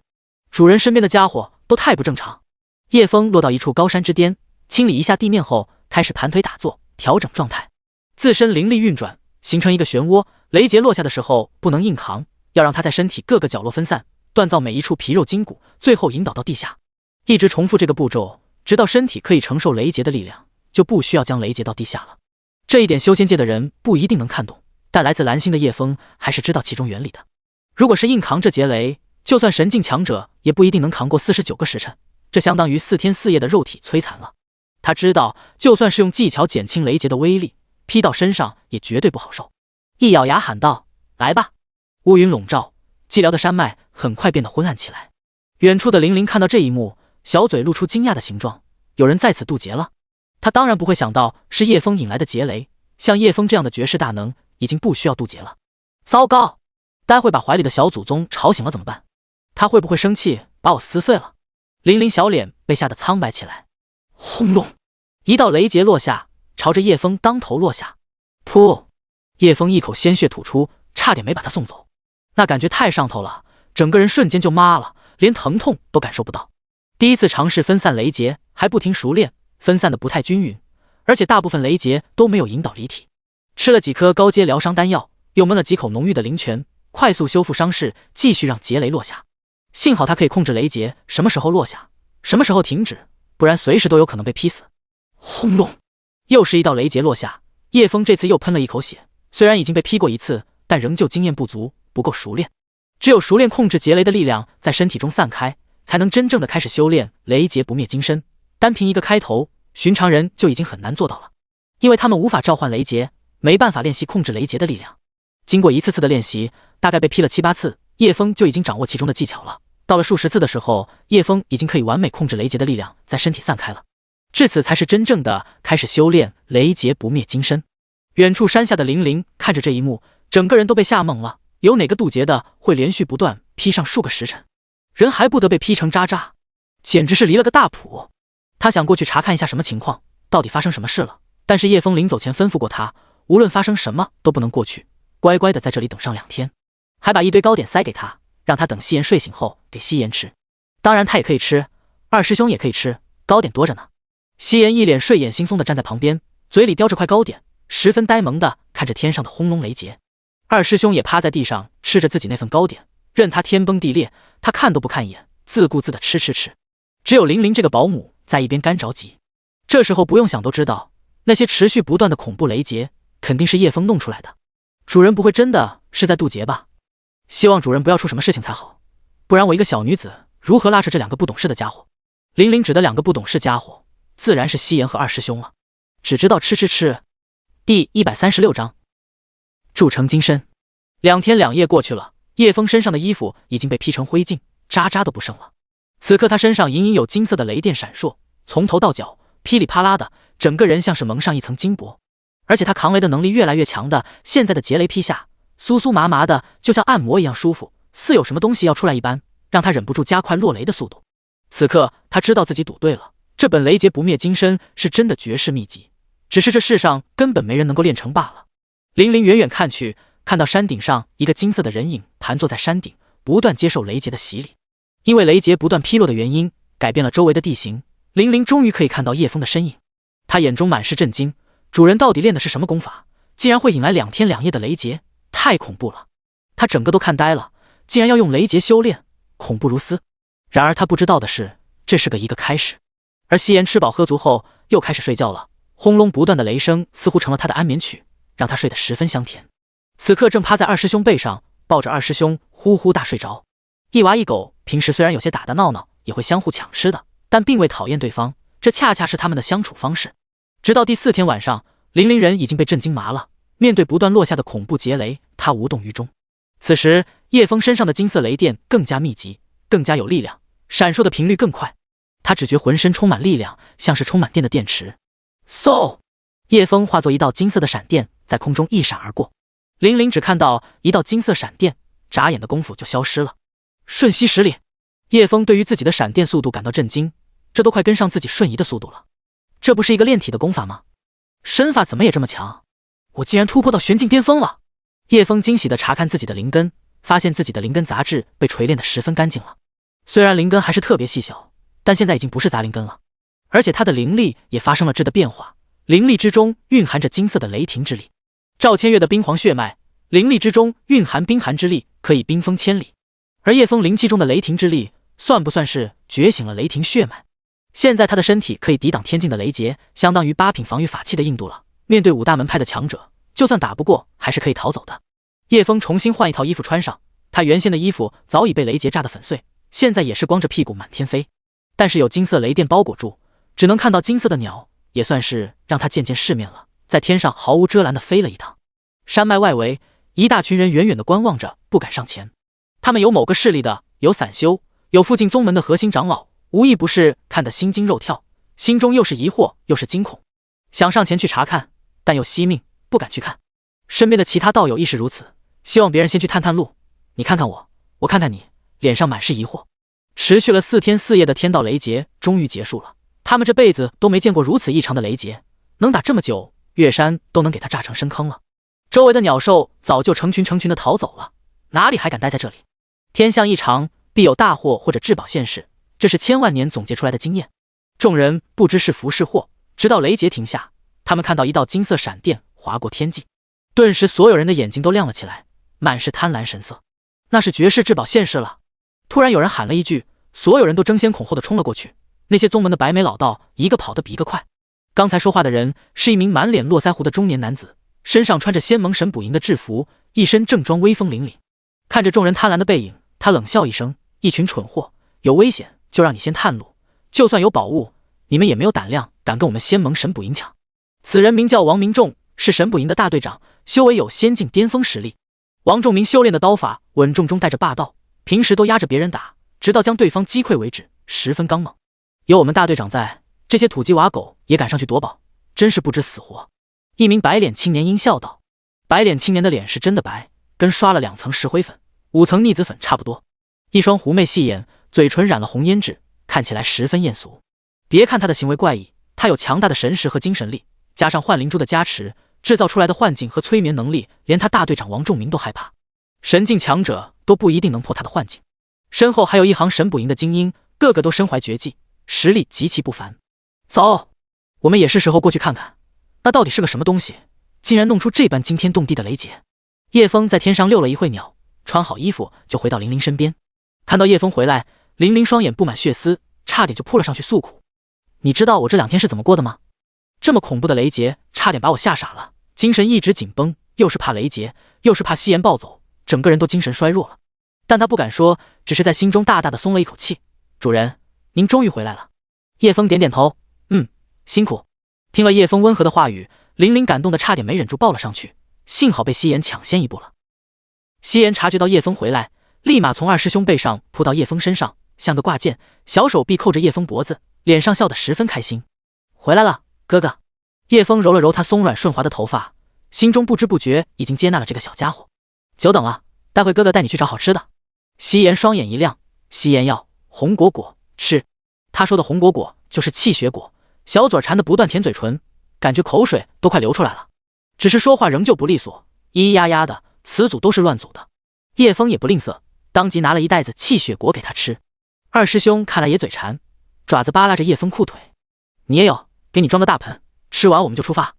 Speaker 1: 主人身边的家伙都太不正常。叶枫落到一处高山之巅，清理一下地面后，开始盘腿打坐，调整状态，自身灵力运转，形成一个漩涡。雷劫落下的时候不能硬扛，要让它在身体各个角落分散，锻造每一处皮肉筋骨，最后引导到地下。一直重复这个步骤，直到身体可以承受雷劫的力量，就不需要将雷劫到地下了。这一点修仙界的人不一定能看懂，但来自蓝星的叶枫还是知道其中原理的。如果是硬扛这劫雷，就算神境强者也不一定能扛过49个时辰，这相当于4天4夜的肉体摧残了。他知道就算是用技巧减轻雷劫的威力，劈到身上也绝对不好受。一咬牙喊道：“来吧！”乌云笼罩，寂寥的山脉很快变得昏暗起来。远处的玲玲看到这一幕，小嘴露出惊讶的形状，有人在此渡劫了。他当然不会想到是叶枫引来的劫雷，像叶枫这样的绝世大能已经不需要渡劫了。糟糕，待会把怀里的小祖宗吵醒了怎么办？他会不会生气把我撕碎了？玲玲小脸被吓得苍白起来。轰隆，一道雷劫落下，朝着叶枫当头落下。噗！叶枫一口鲜血吐出，差点没把他送走。那感觉太上头了，整个人瞬间就麻了，连疼痛都感受不到。第一次尝试分散雷劫，还不停熟练，分散的不太均匀，而且大部分雷劫都没有引导离体。吃了几颗高阶疗伤丹药，又闷了几口浓郁的灵泉，快速修复伤势，继续让劫雷落下。幸好他可以控制雷劫什么时候落下，什么时候停止，不然随时都有可能被劈死。轰隆，又是一道雷劫落下，叶枫这次又喷了一口血。虽然已经被劈过一次，但仍旧经验不足，不够熟练。只有熟练控制劫雷的力量在身体中散开，才能真正的开始修炼雷劫不灭金身。单凭一个开头，寻常人就已经很难做到了，因为他们无法召唤雷劫，没办法练习控制雷劫的力量。经过一次次的练习，大概被劈了7、8次，叶枫就已经掌握其中的技巧了。到了数十次的时候，叶枫已经可以完美控制雷劫的力量在身体散开了。至此才是真正的开始修炼雷劫不灭金身。远处山下的玲玲看着这一幕，整个人都被吓懵了。有哪个渡劫的会连续不断劈上数个时辰，人还不得被劈成渣渣？简直是离了个大谱。他想过去查看一下什么情况，到底发生什么事了，但是叶枫临走前吩咐过他，无论发生什么都不能过去，乖乖的在这里等上2天，还把一堆糕点塞给他，让他等夕颜睡醒后给夕颜吃。当然他也可以吃，二师兄也可以吃，糕点多着呢。夕颜一脸睡眼惺忪的站在旁边，嘴里叼着块糕点，十分呆萌的看着天上的轰隆雷劫。二师兄也趴在地上吃着自己那份糕点，任他天崩地裂，他看都不看一眼，自顾自的吃。只有玲玲这个保姆在一边干着急。这时候不用想都知道，那些持续不断的恐怖雷劫肯定是叶枫弄出来的。主人不会真的是在渡劫吧？希望主人不要出什么事情才好，不然我一个小女子如何拉扯这2个不懂事的家伙？玲玲指的2个不懂事家伙，自然是夕颜和二师兄了。只知道吃。第136章铸成金身。2天2夜过去了，叶枫身上的衣服已经被劈成灰烬，渣渣都不剩了。此刻他身上隐隐有金色的雷电闪烁，从头到脚噼里啪啦的，整个人像是蒙上一层金箔。而且他扛雷的能力越来越强的，现在的劫雷劈下，酥酥麻麻的，就像按摩一样舒服，似有什么东西要出来一般，让他忍不住加快落雷的速度。此刻他知道自己赌对了，这本雷劫不灭金身是真的绝世秘籍，只是这世上根本没人能够练成罢了。林林远远看去，看到山顶上一个金色的人影盘坐在山顶，不断接受雷劫的洗礼。因为雷劫不断劈落的原因，改变了周围的地形，林林终于可以看到叶枫的身影。他眼中满是震惊，主人到底练的是什么功法，竟然会引来2天2夜的雷劫，太恐怖了。他整个都看呆了，竟然要用雷劫修炼，恐怖如斯。然而他不知道的是，这是一个开始。而夕颜吃饱喝足后又开始睡觉了，轰隆不断的雷声似乎成了他的安眠曲，让他睡得十分香甜。此刻正趴在二师兄背上，抱着二师兄呼呼大睡着。一娃一狗平时虽然有些打打闹闹，也会相互抢吃的，但并未讨厌对方，这恰恰是他们的相处方式。直到第4天晚上，林林人已经被震惊麻了，面对不断落下的恐怖劫雷，他无动于衷。此时叶枫身上的金色雷电更加密集，更加有力量，闪烁的频率更快。他只觉浑身充满力量，像是充满电的电池。嗖！叶枫化作一道金色的闪电，在空中一闪而过。林林只看到一道金色闪电，眨眼的功夫就消失了。瞬息10里，叶枫对于自己的闪电速度感到震惊，这都快跟上自己瞬移的速度了。这不是一个炼体的功法吗？身法怎么也这么强？我竟然突破到玄境巅峰了！叶枫惊喜地查看自己的灵根，发现自己的灵根杂质被锤炼得十分干净了。虽然灵根还是特别细小，但现在已经不是杂灵根了，而且他的灵力也发生了质的变化，灵力之中蕴含着金色的雷霆之力。赵千月的冰皇血脉，灵力之中蕴含冰寒之力，可以冰封千里。而叶枫灵气中的雷霆之力，算不算是觉醒了雷霆血脉？现在他的身体可以抵挡天境的雷劫，相当于8品防御法器的硬度了。面对5大门派的强者，就算打不过，还是可以逃走的。叶枫重新换一套衣服穿上，他原先的衣服早已被雷劫炸得粉碎，现在也是光着屁股满天飞。但是有金色雷电包裹住，只能看到金色的鸟，也算是让他见见世面了。在天上毫无遮拦地飞了一趟。山脉外围，一大群人远远地观望着，不敢上前。他们有某个势力的，有散修，有附近宗门的核心长老，无一不是看得心惊肉跳，心中又是疑惑又是惊恐，想上前去查看，但又惜命不敢去看。身边的其他道友亦是如此，希望别人先去探探路。你看看我，我看看你，脸上满是疑惑。持续了4天4夜的天道雷劫终于结束了，他们这辈子都没见过如此异常的雷劫，能打这么久，月山都能给他炸成深坑了。周围的鸟兽早就成群的逃走了，哪里还敢待在这里？天象异常，必有大祸或者至宝现世，这是千万年总结出来的经验。众人不知是福是祸，直到雷劫停下，他们看到一道金色闪电划过天际，顿时所有人的眼睛都亮了起来，满是贪婪神色。那是绝世至宝现世了！突然有人喊了一句，所有人都争先恐后的冲了过去。那些宗门的白眉老道一个跑得比一个快。刚才说话的人是一名满脸络腮胡的中年男子，身上穿着仙盟神捕营的制服，一身正装威风凛凛。看着众人贪婪的背影，他冷笑一声，一群蠢货，有危险就让你先探路，就算有宝物，你们也没有胆量敢跟我们仙盟神捕营抢。此人名叫王明仲，是神捕营的大队长，修为有仙境巅峰实力。王仲明修炼的刀法稳重中带着霸道，平时都压着别人打，直到将对方击溃为止，十分刚猛。有我们大队长在，这些土鸡瓦狗也敢上去夺宝，真是不知死活。一名白脸青年阴笑道。白脸青年的脸是真的白，跟刷了2层石灰粉、5层腻子粉差不多，一双狐媚细眼，嘴唇染了红胭脂，看起来十分艳俗。别看他的行为怪异，他有强大的神识和精神力，加上幻灵珠的加持，制造出来的幻境和催眠能力，连他大队长王仲明都害怕。神境强者都不一定能破他的幻境。身后还有一行神捕营的精英，个个都身怀绝技，实力极其不凡。走，我们也是时候过去看看，那到底是个什么东西，竟然弄出这般惊天动地的雷劫。叶枫在天上遛了一会鸟，穿好衣服就回到林林身边。看到叶枫回来，林林双眼布满血丝，差点就扑了上去诉苦。你知道我这2天是怎么过的吗？这么恐怖的雷劫，差点把我吓傻了，精神一直紧绷，又是怕雷劫，又是怕夕颜暴走，整个人都精神衰弱了。但他不敢说，只是在心中大大的松了一口气。主人，您终于回来了。叶枫点点头，辛苦。听了叶枫温和的话语，林林感动的差点没忍住抱了上去，幸好被夕颜抢先一步了。夕颜察觉到叶枫回来，立马从二师兄背上扑到叶枫身上，像个挂件，小手臂扣着叶枫脖子，脸上笑得十分开心。回来了，哥哥。叶枫揉了揉他松软顺滑的头发，心中不知不觉已经接纳了这个小家伙。久等了，待会哥哥带你去找好吃的。夕颜双眼一亮，夕颜要红果果吃。他说的红果果就是气血果，小嘴馋得不断舔嘴唇，感觉口水都快流出来了，只是说话仍旧不利索，咿咿呀呀的，词组都是乱组的。叶枫也不吝啬，当即拿了一袋子气血果给他吃。二师兄看来也嘴馋，爪子扒拉着叶枫裤腿。你也有，给你装个大盆，吃完我们就出发。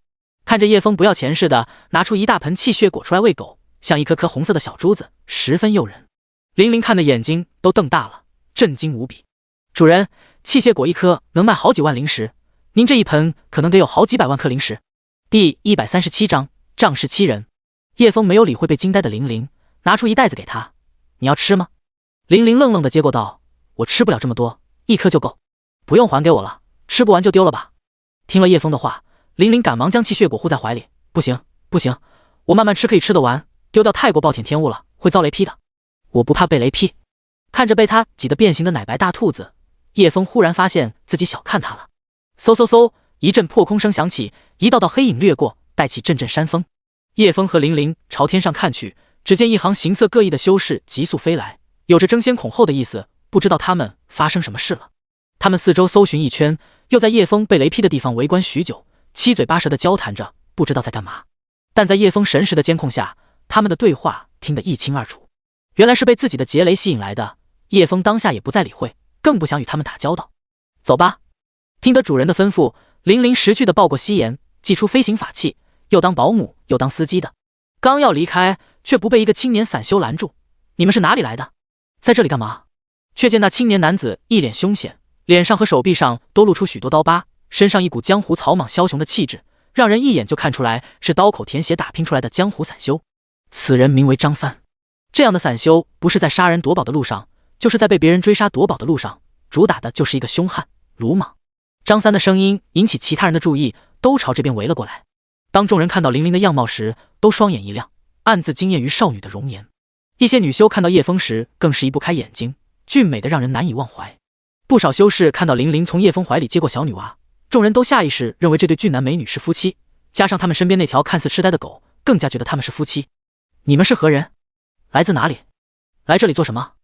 Speaker 1: 看着叶枫不要钱似的拿出一大盆气血果出来喂狗，像一颗颗红色的小珠子，十分诱人。玲玲看的眼睛都瞪大了，震惊无比。主人，气血果一颗能卖好几万灵石，您这一盆可能得有好几百万颗灵石。第137章仗势欺人。叶枫没有理会被惊呆的玲玲，拿出一袋子给他。你要吃吗？玲玲愣愣的接过道，我吃不了这么多，一颗就够。不用还给我了，吃不完就丢了吧。听了叶枫的话，玲玲赶忙将气血果护在怀里。不行不行，我慢慢吃可以吃得完，丢掉太过暴殄天物了，会遭雷劈的。我不怕被雷劈。看着被他挤得变形的奶白大兔子，叶枫忽然发现自己小看他了。嗖嗖嗖，一阵破空声响起，一道道黑影掠过，带起阵阵山风。叶枫和玲玲朝天上看去，只见一行形色各异的修士急速飞来，有着争先恐后的意思，不知道他们发生什么事了。他们四周搜寻一圈，又在叶枫被雷劈的地方围观许久，七嘴八舌的交谈着，不知道在干嘛。但在叶枫神识的监控下，他们的对话听得一清二楚。原来是被自己的劫雷吸引来的，叶枫当下也不再理会，更不想与他们打交道。走吧。听得主人的吩咐，玲玲识趣的抱过夕颜，祭出飞行法器，又当保姆又当司机的。刚要离开，却不被一个青年散修拦住。你们是哪里来的？在这里干嘛？却见那青年男子一脸凶险，脸上和手臂上都露出许多刀疤，身上一股江湖草莽枭雄的气质，让人一眼就看出来是刀口舔血打拼出来的江湖散修。此人名为张三。这样的散修不是在杀人夺宝的路上，就是在被别人追杀夺宝的路上，主打的就是一个凶悍鲁莽。张三的声音引起其他人的注意，都朝这边围了过来。当众人看到玲玲的样貌时，都双眼一亮，暗自惊艳于少女的容颜。一些女修看到叶枫时，更是移不开眼睛，俊美的让人难以忘怀。不少修士看到玲玲从叶枫怀里接过小女娃，众人都下意识认为这对俊男美女是夫妻，加上他们身边那条看似痴呆的狗，更加觉得他们是夫妻。你们是何人？来自哪里？来这里做什么？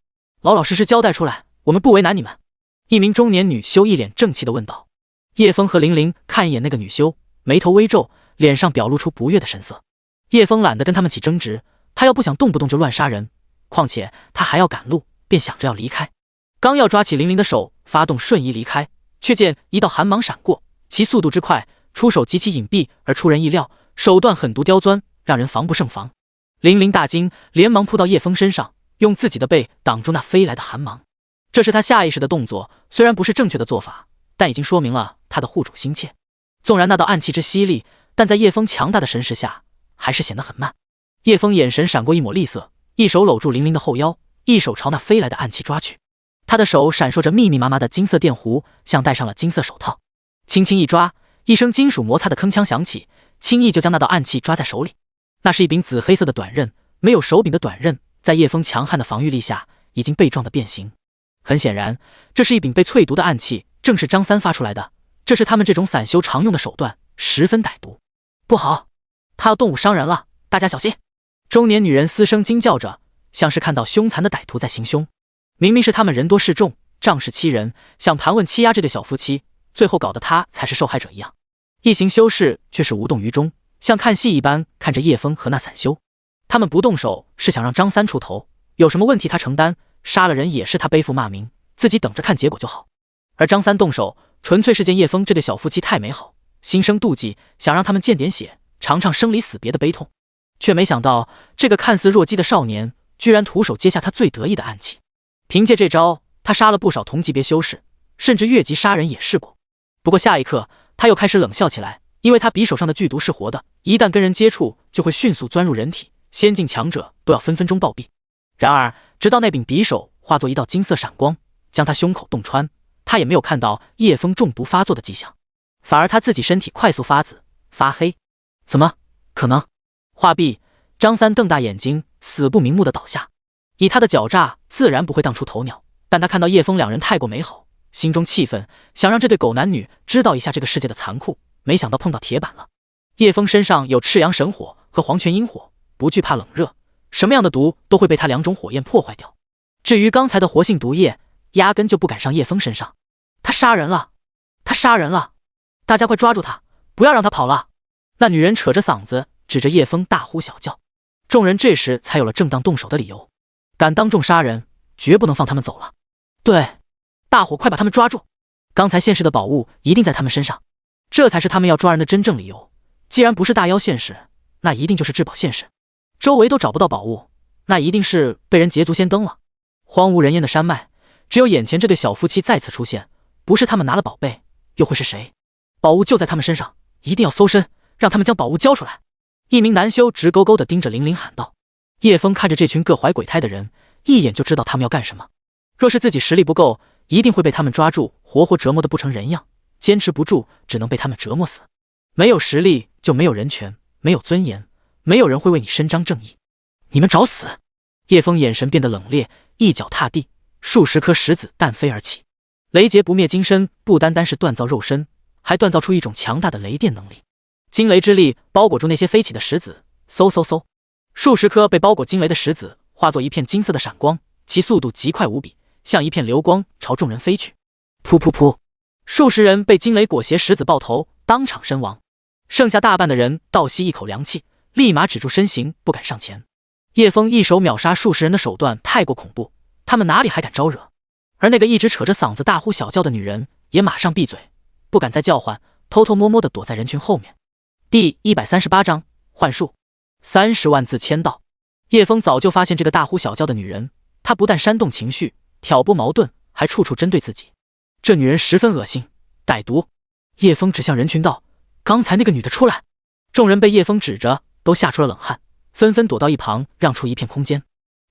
Speaker 1: 老老实实交代出来，我们不为难你们。一名中年女修一脸正气地问道。叶枫和玲玲看一眼那个女修，眉头微皱，脸上表露出不悦的神色。叶枫懒得跟他们起争执，他要不想动不动就乱杀人，况且他还要赶路，便想着要离开。刚要抓起玲玲的手发动瞬移离开，却见一道寒芒闪过，其速度之快，出手极其隐蔽而出人意料，手段狠毒刁钻，让人防不胜防。玲玲大惊，连忙扑到叶枫身上，用自己的背挡住那飞来的寒芒。这是他下意识的动作，虽然不是正确的做法，但已经说明了他的护主心切。纵然那道暗气之犀利，但在叶枫强大的神识下，还是显得很慢。叶枫眼神闪过一抹厉色，一手搂住玲玲的后腰，一手朝那飞来的暗气抓去。他的手闪烁着密密麻麻的金色电弧，像戴上了金色手套。轻轻一抓，一声金属摩擦的铿锵响起，轻易就将那道暗气抓在手里。那是一柄紫黑色的短刃，没有手柄的短刃，在叶枫强悍的防御力下，已经被撞得变形。很显然，这是一柄被淬毒的暗器，正是张三发出来的。这是他们这种散修常用的手段，十分歹毒。不好，他要动武伤人了，大家小心！中年女人嘶声惊叫着，像是看到凶残的歹徒在行凶。明明是他们人多势众，仗势欺人，想盘问欺压这对小夫妻，最后搞得他才是受害者一样。一行修士却是无动于衷，像看戏一般看着叶枫和那散修。他们不动手是想让张三出头，有什么问题他承担，杀了人也是他背负骂名，自己等着看结果就好。而张三动手，纯粹是见叶枫这对小夫妻太美好，心生妒忌，想让他们见点血，尝尝生离死别的悲痛。却没想到这个看似弱鸡的少年，居然徒手接下他最得意的暗器。凭借这招，他杀了不少同级别修士，甚至越级杀人也试过。不过下一刻，他又开始冷笑起来，因为他匕首上的剧毒是活的，一旦跟人接触，就会迅速钻入人体，先进强者都要分分钟暴毙。然而，直到那柄匕首化作一道金色闪光，将他胸口洞穿，他也没有看到叶枫中毒发作的迹象，反而他自己身体快速发紫发黑。怎么可能？话毕，张三瞪大眼睛，死不瞑目的倒下。以他的狡诈，自然不会当出头鸟，但他看到叶枫两人太过美好，心中气愤，想让这对狗男女知道一下这个世界的残酷，没想到碰到铁板了。叶枫身上有赤阳神火和黄泉阴火，不惧怕冷热，什么样的毒都会被他两种火焰破坏掉。至于刚才的活性毒液，压根就不敢上叶枫身上。他杀人了！他杀人了！大家快抓住他，不要让他跑了！那女人扯着嗓子指着叶枫大呼小叫。众人这时才有了正当动手的理由，敢当众杀人，绝不能放他们走了。对，大伙快把他们抓住！刚才现世的宝物一定在他们身上，这才是他们要抓人的真正理由。既然不是大妖现世，那一定就是至宝现世。周围都找不到宝物，那一定是被人捷足先登了。荒无人烟的山脉，只有眼前这对小夫妻再次出现，不是他们拿了宝贝，又会是谁？宝物就在他们身上，一定要搜身，让他们将宝物交出来。一名男修直勾勾地盯着玲玲喊道。叶枫看着这群各怀鬼胎的人，一眼就知道他们要干什么。若是自己实力不够，一定会被他们抓住，活活折磨得不成人样。坚持不住，只能被他们折磨死。没有实力就没有人权，没有尊严，没有人会为你伸张正义。你们找死！叶枫眼神变得冷冽，一脚踏地，数十颗石子弹飞而起。雷劫不灭金身不单单是锻造肉身，还锻造出一种强大的雷电能力。惊雷之力包裹住那些飞起的石子，嗖嗖嗖，数十颗被包裹惊雷的石子化作一片金色的闪光，其速度极快无比，像一片流光朝众人飞去。噗噗噗，数十人被惊雷裹挟石子爆头，当场身亡。剩下大半的人倒吸一口凉气，立马止住身形，不敢上前。叶枫一手秒杀数十人的手段太过恐怖，他们哪里还敢招惹？而那个一直扯着嗓子大呼小叫的女人也马上闭嘴，不敢再叫唤，偷偷摸摸地躲在人群后面。第138章幻术，30万字签到。叶枫早就发现这个大呼小叫的女人，她不但煽动情绪，挑拨矛盾，还处处针对自己。这女人十分恶心歹毒。叶枫指向人群道：刚才那个女的出来！众人被叶枫指着，都吓出了冷汗，纷纷躲到一旁，让出一片空间。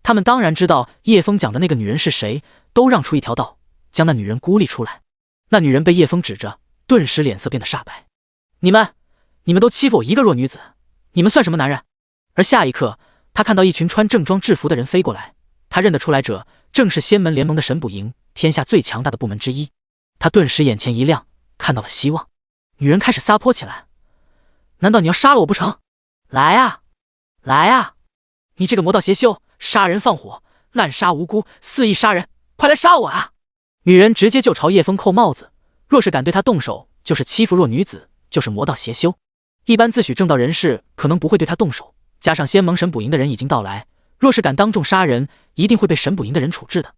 Speaker 1: 他们当然知道叶枫讲的那个女人是谁，都让出一条道，将那女人孤立出来。那女人被叶枫指着，顿时脸色变得煞白。你们都欺负我一个弱女子，你们算什么男人？而下一刻，他看到一群穿正装制服的人飞过来，他认得出来者正是仙门联盟的神捕营，天下最强大的部门之一。他顿时眼前一亮，看到了希望。女人开始撒泼起来。难道你要杀了我不成？来啊，来啊！你这个魔道邪修，杀人放火，滥杀无辜，肆意杀人，快来杀我啊！女人直接就朝叶枫扣帽子，若是敢对他动手，就是欺负弱女子，就是魔道邪修。一般自诩正道人士可能不会对他动手，加上仙盟神捕营的人已经到来，若是敢当众杀人，一定会被神捕营的人处置的。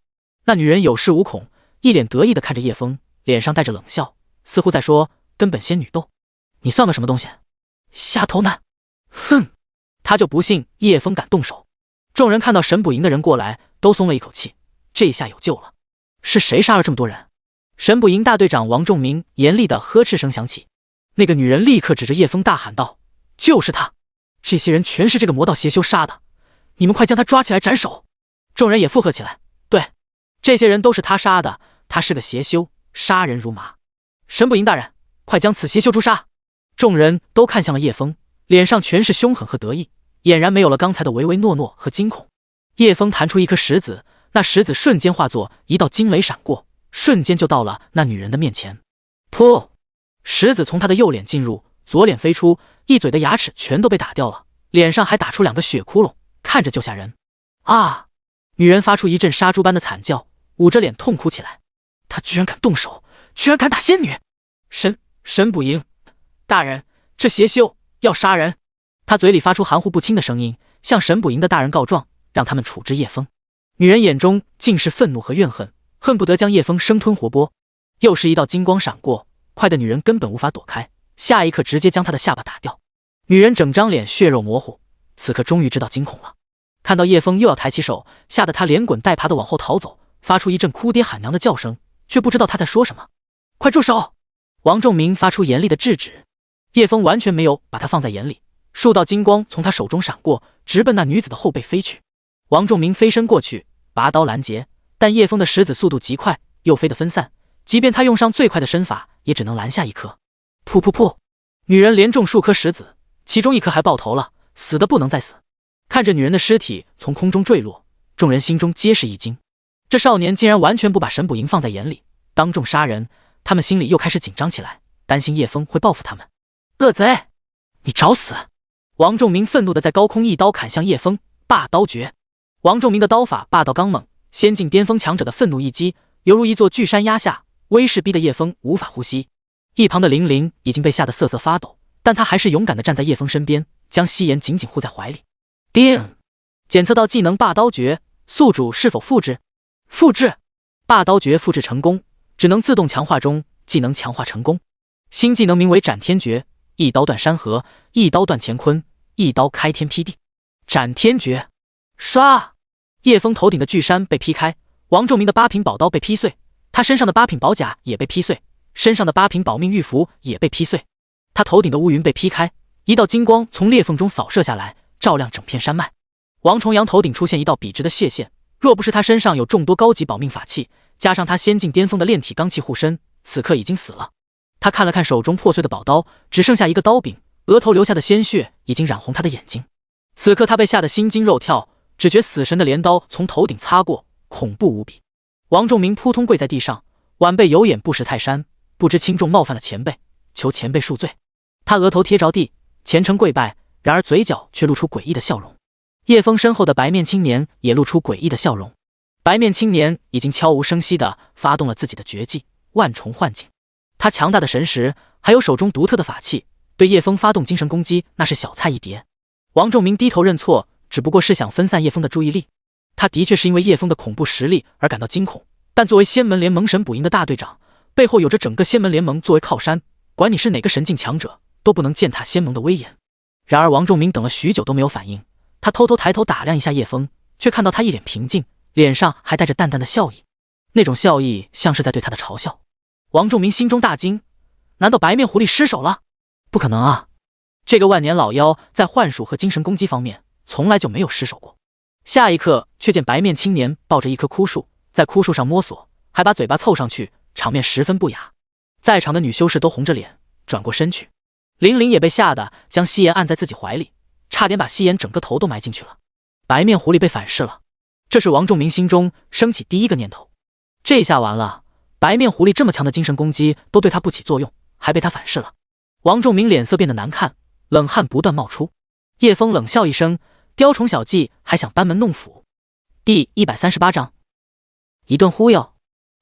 Speaker 1: 那女人有恃无恐，一脸得意地看着叶枫，脸上带着冷笑，似乎在说：跟本仙女斗，你算个什么东西？下头男！哼！他就不信叶枫敢动手。众人看到神捕营的人过来，都松了一口气，这下有救了。是谁杀了这么多人？神捕营大队长王仲明严厉的呵斥声响起。那个女人立刻指着叶枫大喊道：就是他！这些人全是这个魔道邪修杀的，你们快将他抓起来斩首！众人也附和起来：对，这些人都是他杀的，他是个邪修，杀人如麻。神捕营大人，快将此邪修诛杀！众人都看向了叶枫，脸上全是凶狠和得意，俨然没有了刚才的唯唯诺诺和惊恐。叶枫弹出一颗石子，那石子瞬间化作一道惊雷闪过，瞬间就到了那女人的面前。噗！石子从他的右脸进入，左脸飞出，一嘴的牙齿全都被打掉了，脸上还打出2个血窟窿，看着就吓人。啊！女人发出一阵杀猪般的惨叫，捂着脸痛哭起来。他居然敢动手，居然敢打仙女！神捕营大人，这邪修要杀人！他嘴里发出含糊不清的声音，向神捕营的大人告状，让他们处置叶枫。女人眼中尽是愤怒和怨恨，恨不得将叶枫生吞活剥。又是一道金光闪过，快的女人根本无法躲开，下一刻直接将她的下巴打掉。女人整张脸血肉模糊，此刻终于知道惊恐了。看到叶枫又要抬起手，吓得她连滚带爬的往后逃走，发出一阵哭爹喊娘的叫声，却不知道她在说什么。快住手！王仲明发出严厉的制止。叶枫完全没有把他放在眼里，数道金光从他手中闪过，直奔那女子的后背飞去。王仲明飞身过去，拔刀拦截，但叶枫的石子速度极快，又飞得分散，即便他用上最快的身法，也只能拦下一颗。噗噗噗！女人连中数颗石子，其中一颗还爆头了，死得不能再死。看着女人的尸体从空中坠落，众人心中皆是一惊。这少年竟然完全不把神捕营放在眼里，当众杀人，他们心里又开始紧张起来，担心叶枫会报复他们。恶贼，你找死！王仲明愤怒地在高空一刀砍向叶枫，霸刀诀。王仲明的刀法霸道刚猛，先进巅峰强者的愤怒一击，犹如一座巨山压下，威势逼得叶枫无法呼吸。一旁的林林已经被吓得瑟瑟发抖，但他还是勇敢地站在叶枫身边，将夕颜紧紧护在怀里。叮！检测到技能霸刀诀，宿主是否复制？复制！霸刀诀复制成功，只能自动强化中，技能强化成功。新技能名为斩天诀，一刀断山河，一刀断乾坤，一刀开天辟地。斩天诀！唰！叶枫头顶的巨山被劈开，王仲明的8品宝刀被劈碎，他身上的8品宝甲也被劈碎，身上的8品保命玉符也被劈碎。他头顶的乌云被劈开，一道金光从裂缝中扫射下来，照亮整片山脉。王重阳头顶出现一道笔直的血线，若不是他身上有众多高级保命法器，加上他先进巅峰的炼体罡气护身，此刻已经死了。他看了看手中破碎的宝刀，只剩下一个刀柄，额头流下的鲜血已经染红他的眼睛。此刻他被吓得心惊肉跳，只觉死神的镰刀从头顶擦过，恐怖无比。王仲明扑通跪在地上，晚辈有眼不识泰山，不知轻重冒犯了前辈，求前辈恕罪。他额头贴着地，虔诚跪拜，然而嘴角却露出诡异的笑容。叶枫身后的白面青年也露出诡异的笑容。白面青年已经悄无声息地发动了自己的绝技万重幻境。他强大的神识，还有手中独特的法器，对叶枫发动精神攻击那是小菜一碟。王仲明低头认错，只不过是想分散叶枫的注意力。他的确是因为叶枫的恐怖实力而感到惊恐，但作为仙门联盟神捕营的大队长，背后有着整个仙门联盟作为靠山，管你是哪个神境强者，都不能践踏仙盟的威严。然而王仲明等了许久都没有反应，他偷偷抬头打量一下叶枫，却看到他一脸平静，脸上还带着淡淡的笑意，那种笑意像是在对他的嘲笑。王仲明心中大惊，难道白面狐狸失手了？不可能啊！这个万年老妖在幻术和精神攻击方面从来就没有失手过。下一刻却见白面青年抱着一棵枯树，在枯树上摸索，还把嘴巴凑上去，场面十分不雅。在场的女修士都红着脸转过身去，林林也被吓得将夕颜按在自己怀里，差点把夕颜整个头都埋进去了。白面狐狸被反噬了，这是王仲明心中升起第一个念头。这下完了，白面狐狸这么强的精神攻击都对他不起作用，还被他反噬了。王仲明脸色变得难看，冷汗不断冒出。叶枫冷笑一声，雕虫小技还想班门弄斧。第138章一顿忽悠。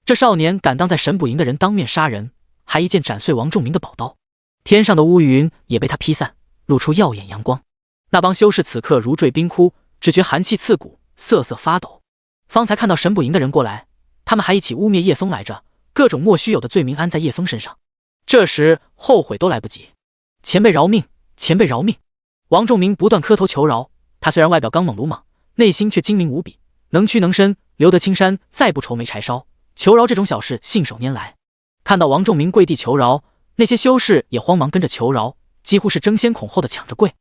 Speaker 1: 这少年敢当在神捕营的人当面杀人，还一剑斩碎王仲明的宝刀。天上的乌云也被他劈散，露出耀眼阳光。那帮修士此刻如坠冰窟，只觉寒气刺骨，瑟瑟发抖。方才看到神捕营的人过来，他们还一起污蔑叶枫来着，各种莫须有的罪名安在叶枫身上。这时后悔都来不及。前辈饶命，前辈饶命！王仲明不断磕头求饶。他虽然外表刚猛鲁莽，内心却精明无比，能屈能伸，留得青山再不愁没柴烧。求饶这种小事信手拈来。看到王仲明跪地求饶，那些修士也慌忙跟着求饶，几乎是争先恐后的抢着跪。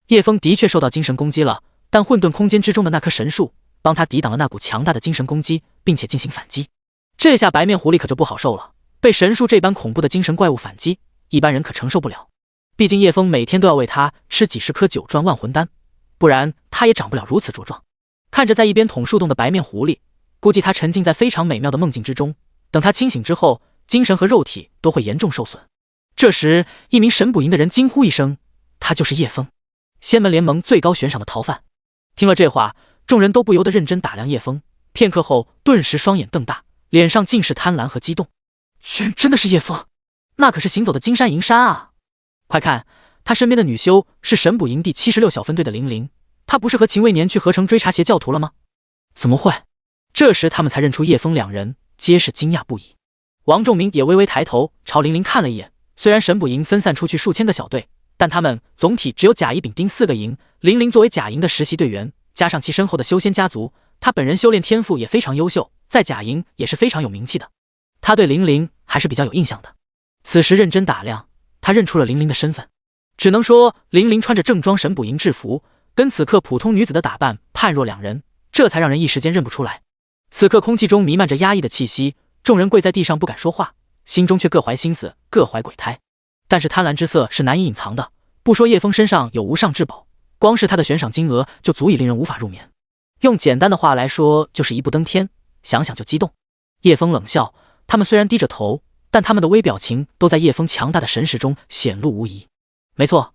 Speaker 1: 叶枫的确受到精神攻击了，但混沌空间之中的那棵神树帮他抵挡了那股强大的精神攻击，并且进行反击。这下白面狐狸可就不好受了，被神树这般恐怖的精神怪物反击，一般人可承受不了。毕竟叶枫每天都要喂他吃几十颗9转万魂丹，不然他也长不了如此茁壮。看着在一边捅树洞的白面狐狸，估计他沉浸在非常美妙的梦境之中，等他清醒之后，精神和肉体都会严重受损。这时一名神捕营的人惊呼一声，他就是叶枫，仙门联盟最高悬赏的逃犯。听了这话，众人都不由得认真打量叶枫，片刻后顿时双眼瞪大，脸上尽是贪婪和激动。居然真的是叶枫，那可是行走的金山银山啊！快看，他身边的女修是神捕营第76小分队的玲玲，她不是和秦未年去河城追查邪教徒了吗？怎么会？这时他们才认出叶枫两人，皆是惊讶不已。王仲明也微微抬头朝玲玲看了一眼，虽然神捕营分散出去数千个小队，但他们总体只有甲乙丙丁4个营，玲玲作为甲营的实习队员，加上其身后的修仙家族，她本人修炼天赋也非常优秀，在甲营也是非常有名气的。他对玲玲还是比较有印象的。此时认真打量，他认出了玲玲的身份，只能说玲玲穿着正装神捕营制服，跟此刻普通女子的打扮判若两人，这才让人一时间认不出来。此刻空气中弥漫着压抑的气息，众人跪在地上不敢说话，心中却各怀心思，各怀鬼胎。但是贪婪之色是难以隐藏的，不说叶枫身上有无上至宝，光是他的悬赏金额就足以令人无法入眠。用简单的话来说，就是一步登天，想想就激动。叶枫冷笑，他们虽然低着头，但他们的微表情都在叶枫强大的神识中显露无遗。没错，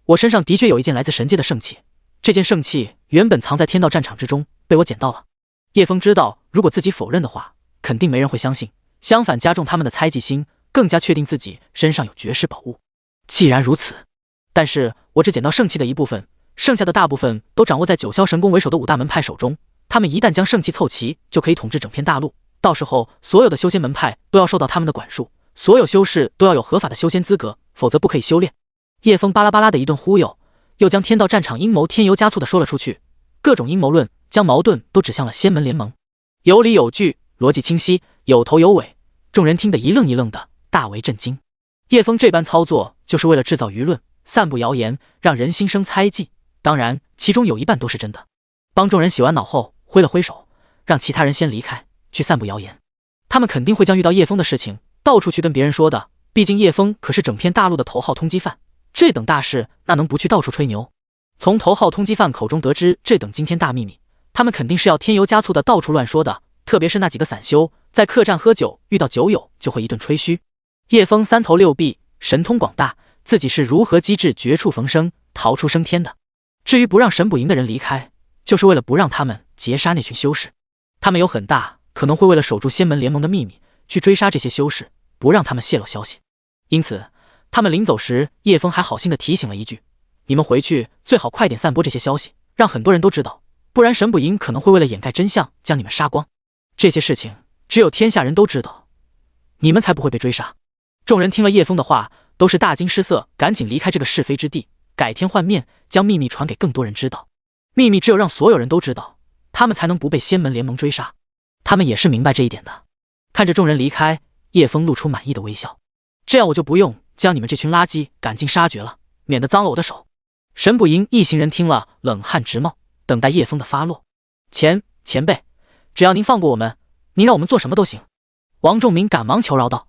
Speaker 1: 我身上的确有一件来自神界的圣器，这件圣器原本藏在天道战场之中，被我捡到了。叶枫知道，如果自己否认的话，肯定没人会相信，相反加重他们的猜忌心，更加确定自己身上有绝世宝物。既然如此，但是我只捡到圣器的一部分，剩下的大部分都掌握在九霄神宫为首的五大门派手中。他们一旦将圣器凑齐，就可以统治整片大陆。到时候，所有的修仙门派都要受到他们的管束，所有修士都要有合法的修仙资格，否则不可以修炼。叶枫巴拉巴拉的一顿忽悠，又将天道战场阴谋添油加醋的说了出去，各种阴谋论将矛盾都指向了仙门联盟，有理有据，逻辑清晰，有头有尾，众人听得一愣一愣的，大为震惊。叶枫这般操作，就是为了制造舆论，散布谣言，让人心生猜忌。当然，其中有一半都是真的。帮众人洗完脑后，挥了挥手，让其他人先离开，去散布谣言。他们肯定会将遇到叶枫的事情到处去跟别人说的，毕竟叶枫可是整片大陆的头号通缉犯，这等大事那能不去到处吹牛？从头号通缉犯口中得知这等惊天大秘密，他们肯定是要添油加醋的到处乱说的，特别是那几个散修，在客栈喝酒遇到酒友就会一顿吹嘘。叶枫三头六臂，神通广大，自己是如何机智绝处逢生，逃出升天的。至于不让神捕营的人离开，就是为了不让他们劫杀那群修士。他们有很大可能会为了守住仙门联盟的秘密，去追杀这些修士，不让他们泄露消息。因此，他们临走时，叶枫还好心的提醒了一句：你们回去最好快点散播这些消息，让很多人都知道，不然神捕营可能会为了掩盖真相，将你们杀光。这些事情只有天下人都知道，你们才不会被追杀。众人听了叶枫的话，都是大惊失色，赶紧离开这个是非之地，改天换面，将秘密传给更多人知道。秘密只有让所有人都知道，他们才能不被仙门联盟追杀。他们也是明白这一点的。看着众人离开，叶枫露出满意的微笑。这样我就不用将你们这群垃圾赶尽杀绝了，免得脏了我的手。神捕营一行人听了，冷汗直冒，等待叶枫的发落。前辈，只要您放过我们，您让我们做什么都行。王仲明赶忙求饶道。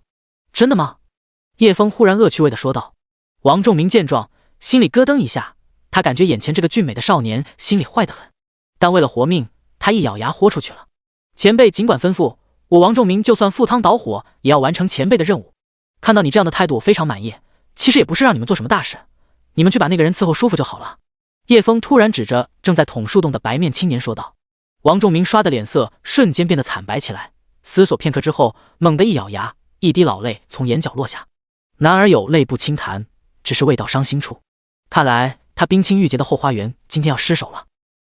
Speaker 1: 真的吗？叶枫忽然恶趣味地说道。王仲明见状，心里咯噔一下，他感觉眼前这个俊美的少年心里坏得很，但为了活命，他一咬牙豁出去了。前辈尽管吩咐，我王仲明就算赴汤蹈火，也要完成前辈的任务。看到你这样的态度，我非常满意。其实也不是让你们做什么大事，你们去把那个人伺候舒服就好了。叶枫突然指着正在捅树洞的白面青年说道。王仲明刷的脸色瞬间变得惨白起来，思索片刻之后，猛地一咬牙，一滴老泪从眼角落下。男儿有泪不轻弹，只是未到伤心处。看来他冰清玉洁的后花园今天要失手了。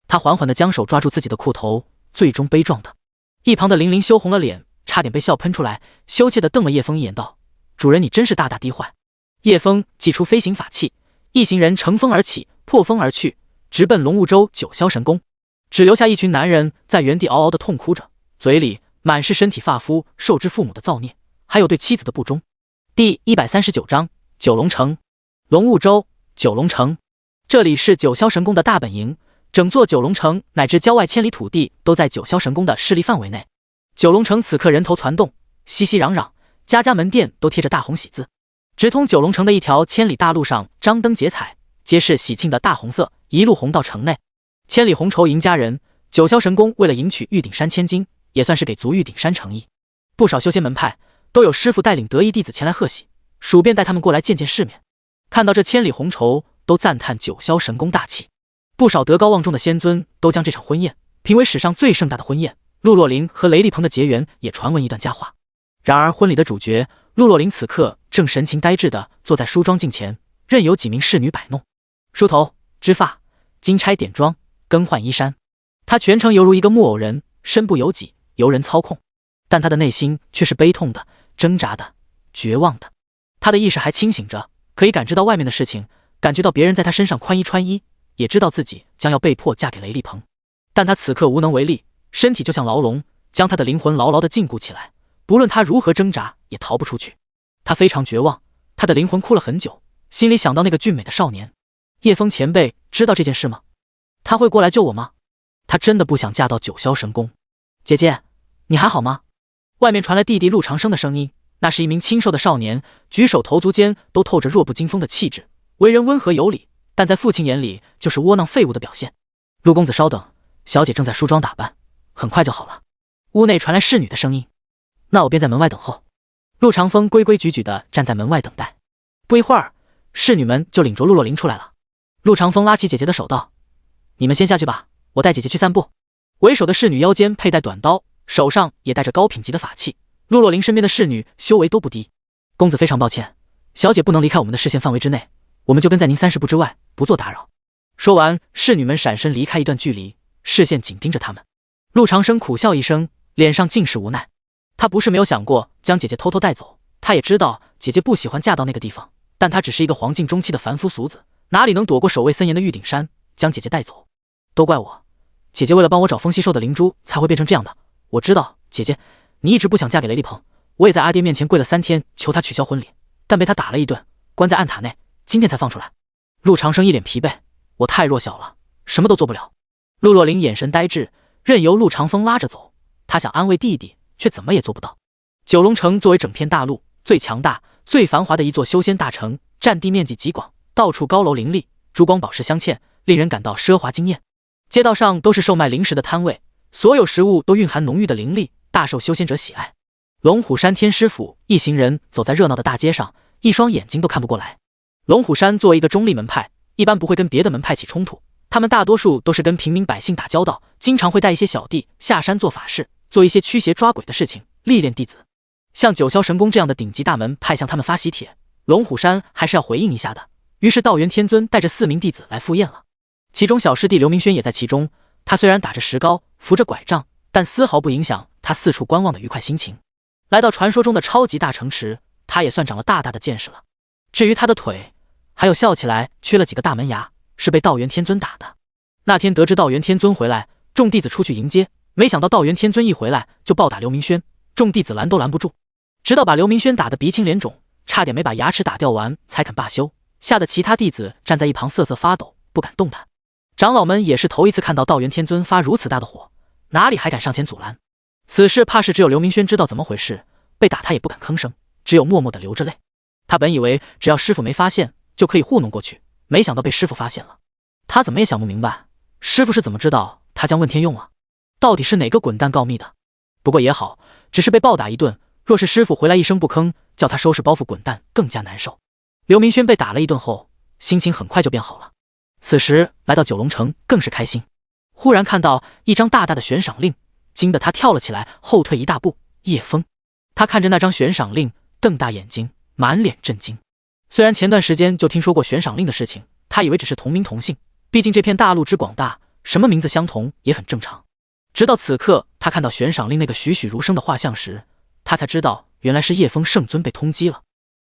Speaker 1: 他缓缓地将手抓住自己的裤头，最终悲壮的。一旁的玲玲羞红了脸，差点被笑喷出来，羞怯地瞪了叶枫一眼道：主人你真是大大滴坏。叶枫祭出飞行法器，一行人乘风而起，破风而去，直奔龙雾州九霄神宫。只留下一群男人在原地嗷嗷地痛哭着，嘴里满是身体发肤受之父母的造孽，还有对妻子的不忠。第139章九龙城。龙雾州九龙城，这里是九霄神宫的大本营，整座九龙城乃至郊外千里土地都在九霄神宫的势力范围内。九龙城此刻人头攒动，熙熙攘攘，家家门店都贴着大红喜字。直通九龙城的一条千里大路上张灯结彩，皆是喜庆的大红色，一路红到城内。千里红绸迎家人，九霄神宫为了迎娶玉鼎山千金，也算是给足玉鼎山诚意。不少修仙门派都有师傅带领得意弟子前来贺喜，鼠便带他们过来见见世面。看到这千里红绸，都赞叹九霄神宫大气。不少德高望重的仙尊都将这场婚宴评为史上最盛大的婚宴。陆若琳和雷厉鹏的结缘也传闻一段佳话。然而婚礼的主角陆若琳此刻正神情呆滞地坐在梳妆镜前，任由几名侍女摆弄，梳头、织发、金钗点妆、更换衣衫。她全程犹如一个木偶人，身不由己，由人操控。但她的内心却是悲痛的、挣扎的、绝望的。她的意识还清醒着，可以感知到外面的事情，感觉到别人在她身上宽衣穿衣，也知道自己将要被迫嫁给雷厉鹏。但她此刻无能为力，身体就像牢笼，将她的灵魂牢牢地禁锢起来，不论她如何挣扎，也逃不出去。她非常绝望，她的灵魂哭了很久，心里想到那个俊美的少年。叶枫前辈知道这件事吗？他会过来救我吗？他真的不想嫁到九霄神宫。姐姐，你还好吗？外面传来弟弟陆长生的声音，那是一名清瘦的少年，举手投足间都透着弱不禁风的气质，为人温和有礼，但在父亲眼里就是窝囊废物的表现。陆公子稍等，小姐正在梳妆打扮，很快就好了。屋内传来侍女的声音。那我便在门外等候。陆长风规规矩矩地站在门外等待。不一会儿，侍女们就领着陆若琳出来了。陆长风拉起姐姐的手道：“你们先下去吧，我带姐姐去散步。”为首的侍女腰间佩戴短刀，手上也带着高品级的法器。陆若琳身边的侍女修为都不低。公子非常抱歉，小姐不能离开我们的视线范围之内，我们就跟在您30步之外，不做打扰。说完，侍女们闪身离开一段距离，视线紧盯着他们。陆长生苦笑一声，脸上尽是无奈。他不是没有想过将姐姐偷偷带走，他也知道姐姐不喜欢嫁到那个地方，但他只是一个黄境中期的凡夫俗子，哪里能躲过守卫森严的玉鼎山，将姐姐带走？都怪我，姐姐为了帮我找风息兽的灵珠，才会变成这样的。我知道，姐姐，你一直不想嫁给雷厉鹏，我也在阿爹面前跪了3天，求他取消婚礼，但被他打了一顿，关在暗塔内，今天才放出来。陆长生一脸疲惫，我太弱小了，什么都做不了。陆若琳眼神呆滞，任由陆长风拉着走，他想安慰弟弟，却怎么也做不到。九龙城作为整片大陆最强大、最繁华的一座修仙大城，占地面积极广，到处高楼林立，珠光宝石镶嵌，令人感到奢华惊艳。街道上都是售卖灵石的摊位，所有食物都蕴含浓郁的灵力，大受修仙者喜爱。龙虎山天师府一行人走在热闹的大街上，一双眼睛都看不过来。龙虎山作为一个中立门派，一般不会跟别的门派起冲突，他们大多数都是跟平民百姓打交道，经常会带一些小弟下山做法事，做一些驱邪抓鬼的事情，历练弟子。像九霄神宫这样的顶级大门派向他们发喜帖，龙虎山还是要回应一下的。于是道元天尊带着4名弟子来赴宴了，其中小师弟刘明轩也在其中。他虽然打着石膏，扶着拐杖，但丝毫不影响他四处观望的愉快心情。来到传说中的超级大城池，他也算长了大大的见识了。至于他的腿，还有笑起来缺了几个大门牙，是被道元天尊打的。那天得知道元天尊回来，众弟子出去迎接，没想到道元天尊一回来就暴打刘明轩，众弟子拦都拦不住，直到把刘明轩打得鼻青脸肿，差点没把牙齿打掉完才肯罢休，吓得其他弟子站在一旁瑟瑟发抖，不敢动弹。长老们也是头一次看到道元天尊发如此大的火，哪里还敢上前阻拦？此事怕是只有刘明轩知道怎么回事，被打他也不敢吭声，只有默默地流着泪。他本以为只要师傅没发现就可以糊弄过去，没想到被师傅发现了。他怎么也想不明白，师傅是怎么知道他将问天用了？到底是哪个滚蛋告密的？不过也好，只是被暴打一顿，若是师傅回来一声不吭，叫他收拾包袱滚蛋更加难受。刘明轩被打了一顿后，心情很快就变好了。此时来到九龙城更是开心，忽然看到一张大大的悬赏令，惊得他跳了起来，后退一大步。叶枫，他看着那张悬赏令，瞪大眼睛，满脸震惊。虽然前段时间就听说过悬赏令的事情，他以为只是同名同姓，毕竟这片大陆之广大，什么名字相同也很正常。直到此刻，他看到悬赏令那个栩栩如生的画像时，他才知道原来是叶枫圣尊被通缉了。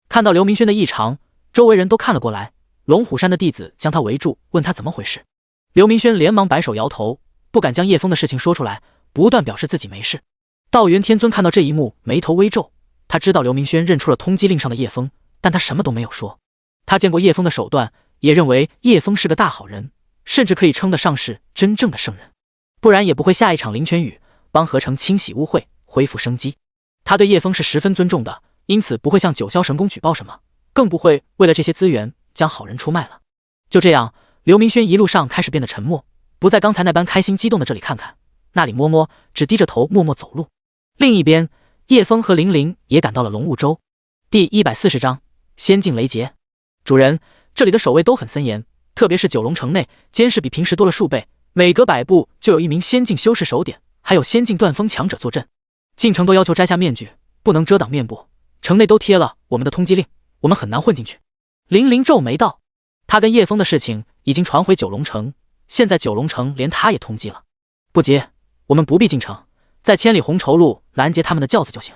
Speaker 1: 看到刘明轩的异常，周围人都看了过来，龙虎山的弟子将他围住，问他怎么回事。刘明轩连忙摆手摇头，不敢将叶枫的事情说出来，不断表示自己没事。道元天尊看到这一幕，眉头微皱，他知道刘明轩认出了通缉令上的叶枫，但他什么都没有说。他见过叶枫的手段，也认为叶枫是个大好人，甚至可以称得上是真正的圣人，不然也不会下一场灵泉雨，帮合成清洗污秽，恢复生机。他对叶枫是十分尊重的，因此不会向九霄神宫举报什么，更不会为了这些资源将好人出卖了。就这样，刘明轩一路上开始变得沉默，不再刚才那般开心激动的这里看看那里摸摸，只低着头默默走路。另一边，叶枫和玲玲也赶到了龙雾州。第140章仙境雷劫。主人，这里的守卫都很森严，特别是九龙城内，监视比平时多了数倍，每隔100步就有一名仙境修士守点，还有仙境断风强者坐镇。进城都要求摘下面具，不能遮挡面部，城内都贴了我们的通缉令，我们很难混进去。玲玲皱眉道，他跟叶枫的事情已经传回九龙城，现在九龙城连他也通缉了。不急，我们不必进城，在千里红绸路拦截他们的轿子就行。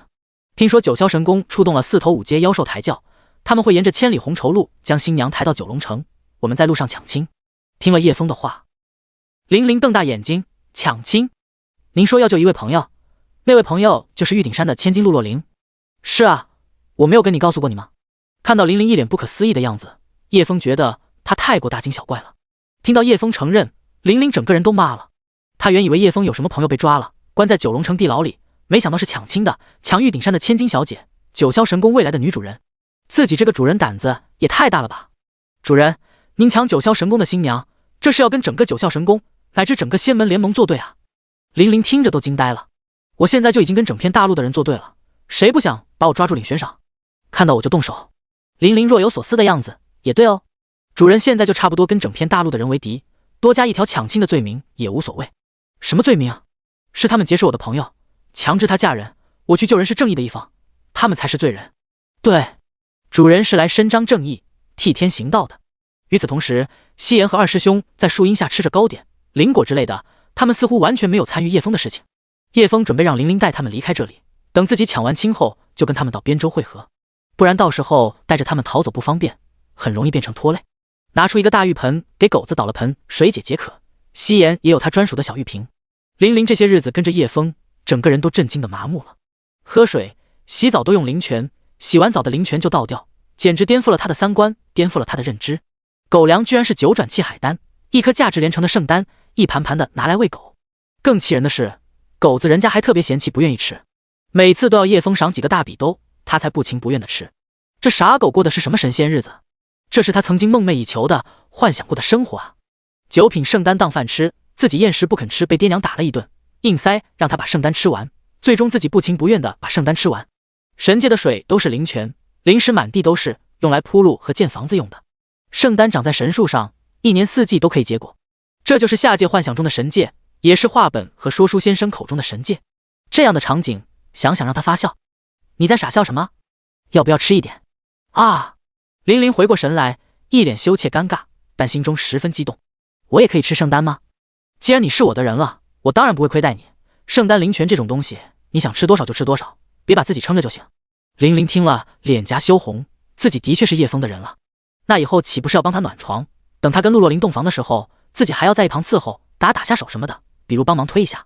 Speaker 1: 听说九霄神宫出动了4头5阶妖兽抬轿，他们会沿着千里红绸路将新娘抬到九龙城，我们在路上抢亲。听了叶枫的话，玲玲瞪大眼睛，抢亲？您说要救一位朋友，那位朋友就是玉鼎山的千金陆若琳？是啊，我没有跟你告诉过你吗？看到玲玲一脸不可思议的样子，叶枫觉得她太过大惊小怪了。听到叶枫承认，玲玲整个人都麻了。他原以为叶枫有什么朋友被抓了，关在九龙城地牢里，没想到是抢亲的，抢玉鼎山的千金小姐，九霄神宫未来的女主人。自己这个主人胆子也太大了吧！主人，您抢九霄神宫的新娘，这是要跟整个九霄神宫乃至整个仙门联盟作对啊！玲玲听着都惊呆了。我现在就已经跟整片大陆的人作对了，谁不想把我抓住领悬赏？看到我就动手。玲玲若有所思的样子，也对哦，主人现在就差不多跟整片大陆的人为敌，多加一条抢亲的罪名也无所谓。什么罪名啊？是他们结识我的朋友，强制她嫁人，我去救人是正义的一方，他们才是罪人。对，主人是来伸张正义、替天行道的。与此同时，西颜和二师兄在树荫下吃着糕点、灵果之类的，他们似乎完全没有参与叶枫的事情。叶枫准备让玲玲带他们离开这里，等自己抢完亲后，就跟他们到边州会合，不然到时候带着他们逃走不方便，很容易变成拖累。拿出一个大浴盆，给狗子倒了盆水解渴。西颜也有他专属的小浴瓶。玲玲这些日子跟着叶枫，整个人都震惊的麻木了。喝水、洗澡都用灵泉，洗完澡的灵泉就倒掉，简直颠覆了他的三观，颠覆了他的认知。狗粮居然是9转气海丹，一颗价值连城的圣丹，一盘盘的拿来喂狗。更气人的是，狗子人家还特别嫌弃，不愿意吃，每次都要叶枫赏几个大笔兜，他才不情不愿的吃。这傻狗过的是什么神仙日子？这是他曾经梦寐以求的、幻想过的生活啊！9品圣丹当饭吃，自己厌食不肯吃，被爹娘打了一顿，硬塞让他把圣丹吃完，最终自己不情不愿的把圣丹吃完。神界的水都是灵泉，灵石满地都是，用来铺路和建房子用的。圣丹长在神树上，一年4季都可以结果。这就是下界幻想中的神界，也是画本和说书先生口中的神界。这样的场景，想想让他发笑。你在傻笑什么？要不要吃一点？啊！玲玲回过神来，一脸羞怯尴尬，但心中十分激动。我也可以吃圣丹吗？既然你是我的人了，我当然不会亏待你。圣丹灵泉这种东西，你想吃多少就吃多少，别把自己撑着就行。玲玲听了，脸颊羞红，自己的确是叶枫的人了。那以后岂不是要帮他暖床？等他跟陆若琳洞房的时候，自己还要在一旁伺候，打下手什么的，比如帮忙推一下。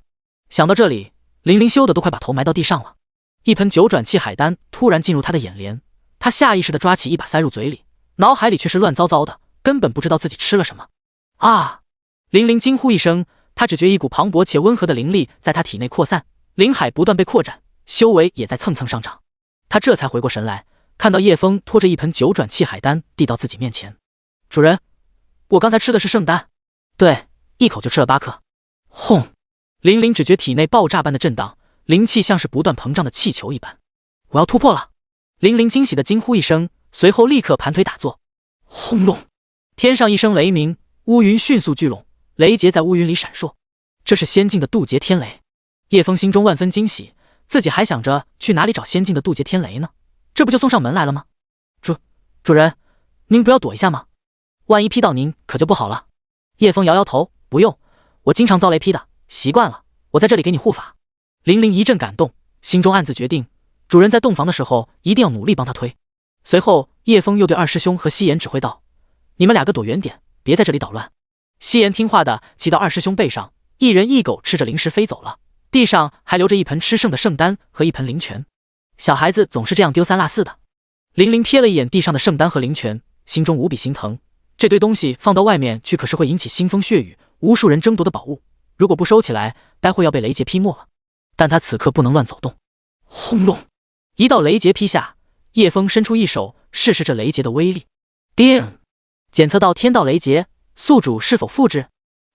Speaker 1: 想到这里，玲玲羞得都快把头埋到地上了。一盆9转气海丹突然进入他的眼帘，他下意识地抓起一把塞入嘴里，脑海里却是乱糟糟的，根本不知道自己吃了什么。啊！玲玲惊呼一声，她只觉一股磅礴且温和的灵力在她体内扩散，灵海不断被扩展，修为也在蹭蹭上涨。她这才回过神来，看到叶枫拖着一盆9转气海丹递到自己面前。主人，我刚才吃的是圣丹。对，一口就吃了8颗。轰！玲玲只觉体内爆炸般的震荡，灵气像是不断膨胀的气球一般。我要突破了！玲玲惊喜的惊呼一声，随后立刻盘腿打坐。轰隆！天上一声雷鸣，乌云迅速聚拢，雷劫在乌云里闪烁。这是仙境的渡劫天雷。叶枫心中万分惊喜，自己还想着去哪里找仙境的渡劫天雷呢，这不就送上门来了吗？主人，您不要躲一下吗？万一劈到您可就不好了。叶枫摇摇头，不用，我经常遭雷劈的，习惯了，我在这里给你护法。玲玲一阵感动，心中暗自决定，主人在洞房的时候一定要努力帮他推。随后叶枫又对二师兄和西颜指挥道，你们2个躲远点，别在这里捣乱。西颜听话的骑到二师兄背上，一人一狗吃着零食飞走了，地上还留着一盆吃剩的圣丹和一盆灵泉。小孩子总是这样丢三落四的。玲玲瞥了一眼地上的圣丹和灵泉，心中无比心疼，这堆东西放到外面去可是会引起腥风血雨，无数人争夺的宝物，如果不收起来，待会要被雷劫劈没了。但他此刻不能乱走动。轰隆！一道雷劫劈下，叶枫伸出一手试试这雷劫的威力。叮！检测到天道雷劫，宿主是否复制？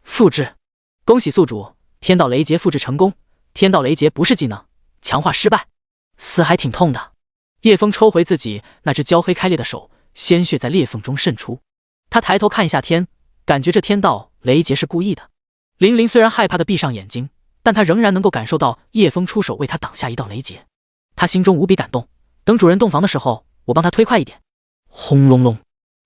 Speaker 1: 复制！恭喜宿主，天道雷劫复制成功。天道雷劫不是技能，强化失败。死还挺痛的。叶枫抽回自己那只焦黑开裂的手，鲜血在裂缝中渗出。他抬头看一下天，感觉这天道雷劫是故意的。玲玲虽然害怕的闭上眼睛，但他仍然能够感受到叶枫出手为他挡下一道雷劫。他心中无比感动，等主人洞房的时候，我帮他推快一点。轰隆隆！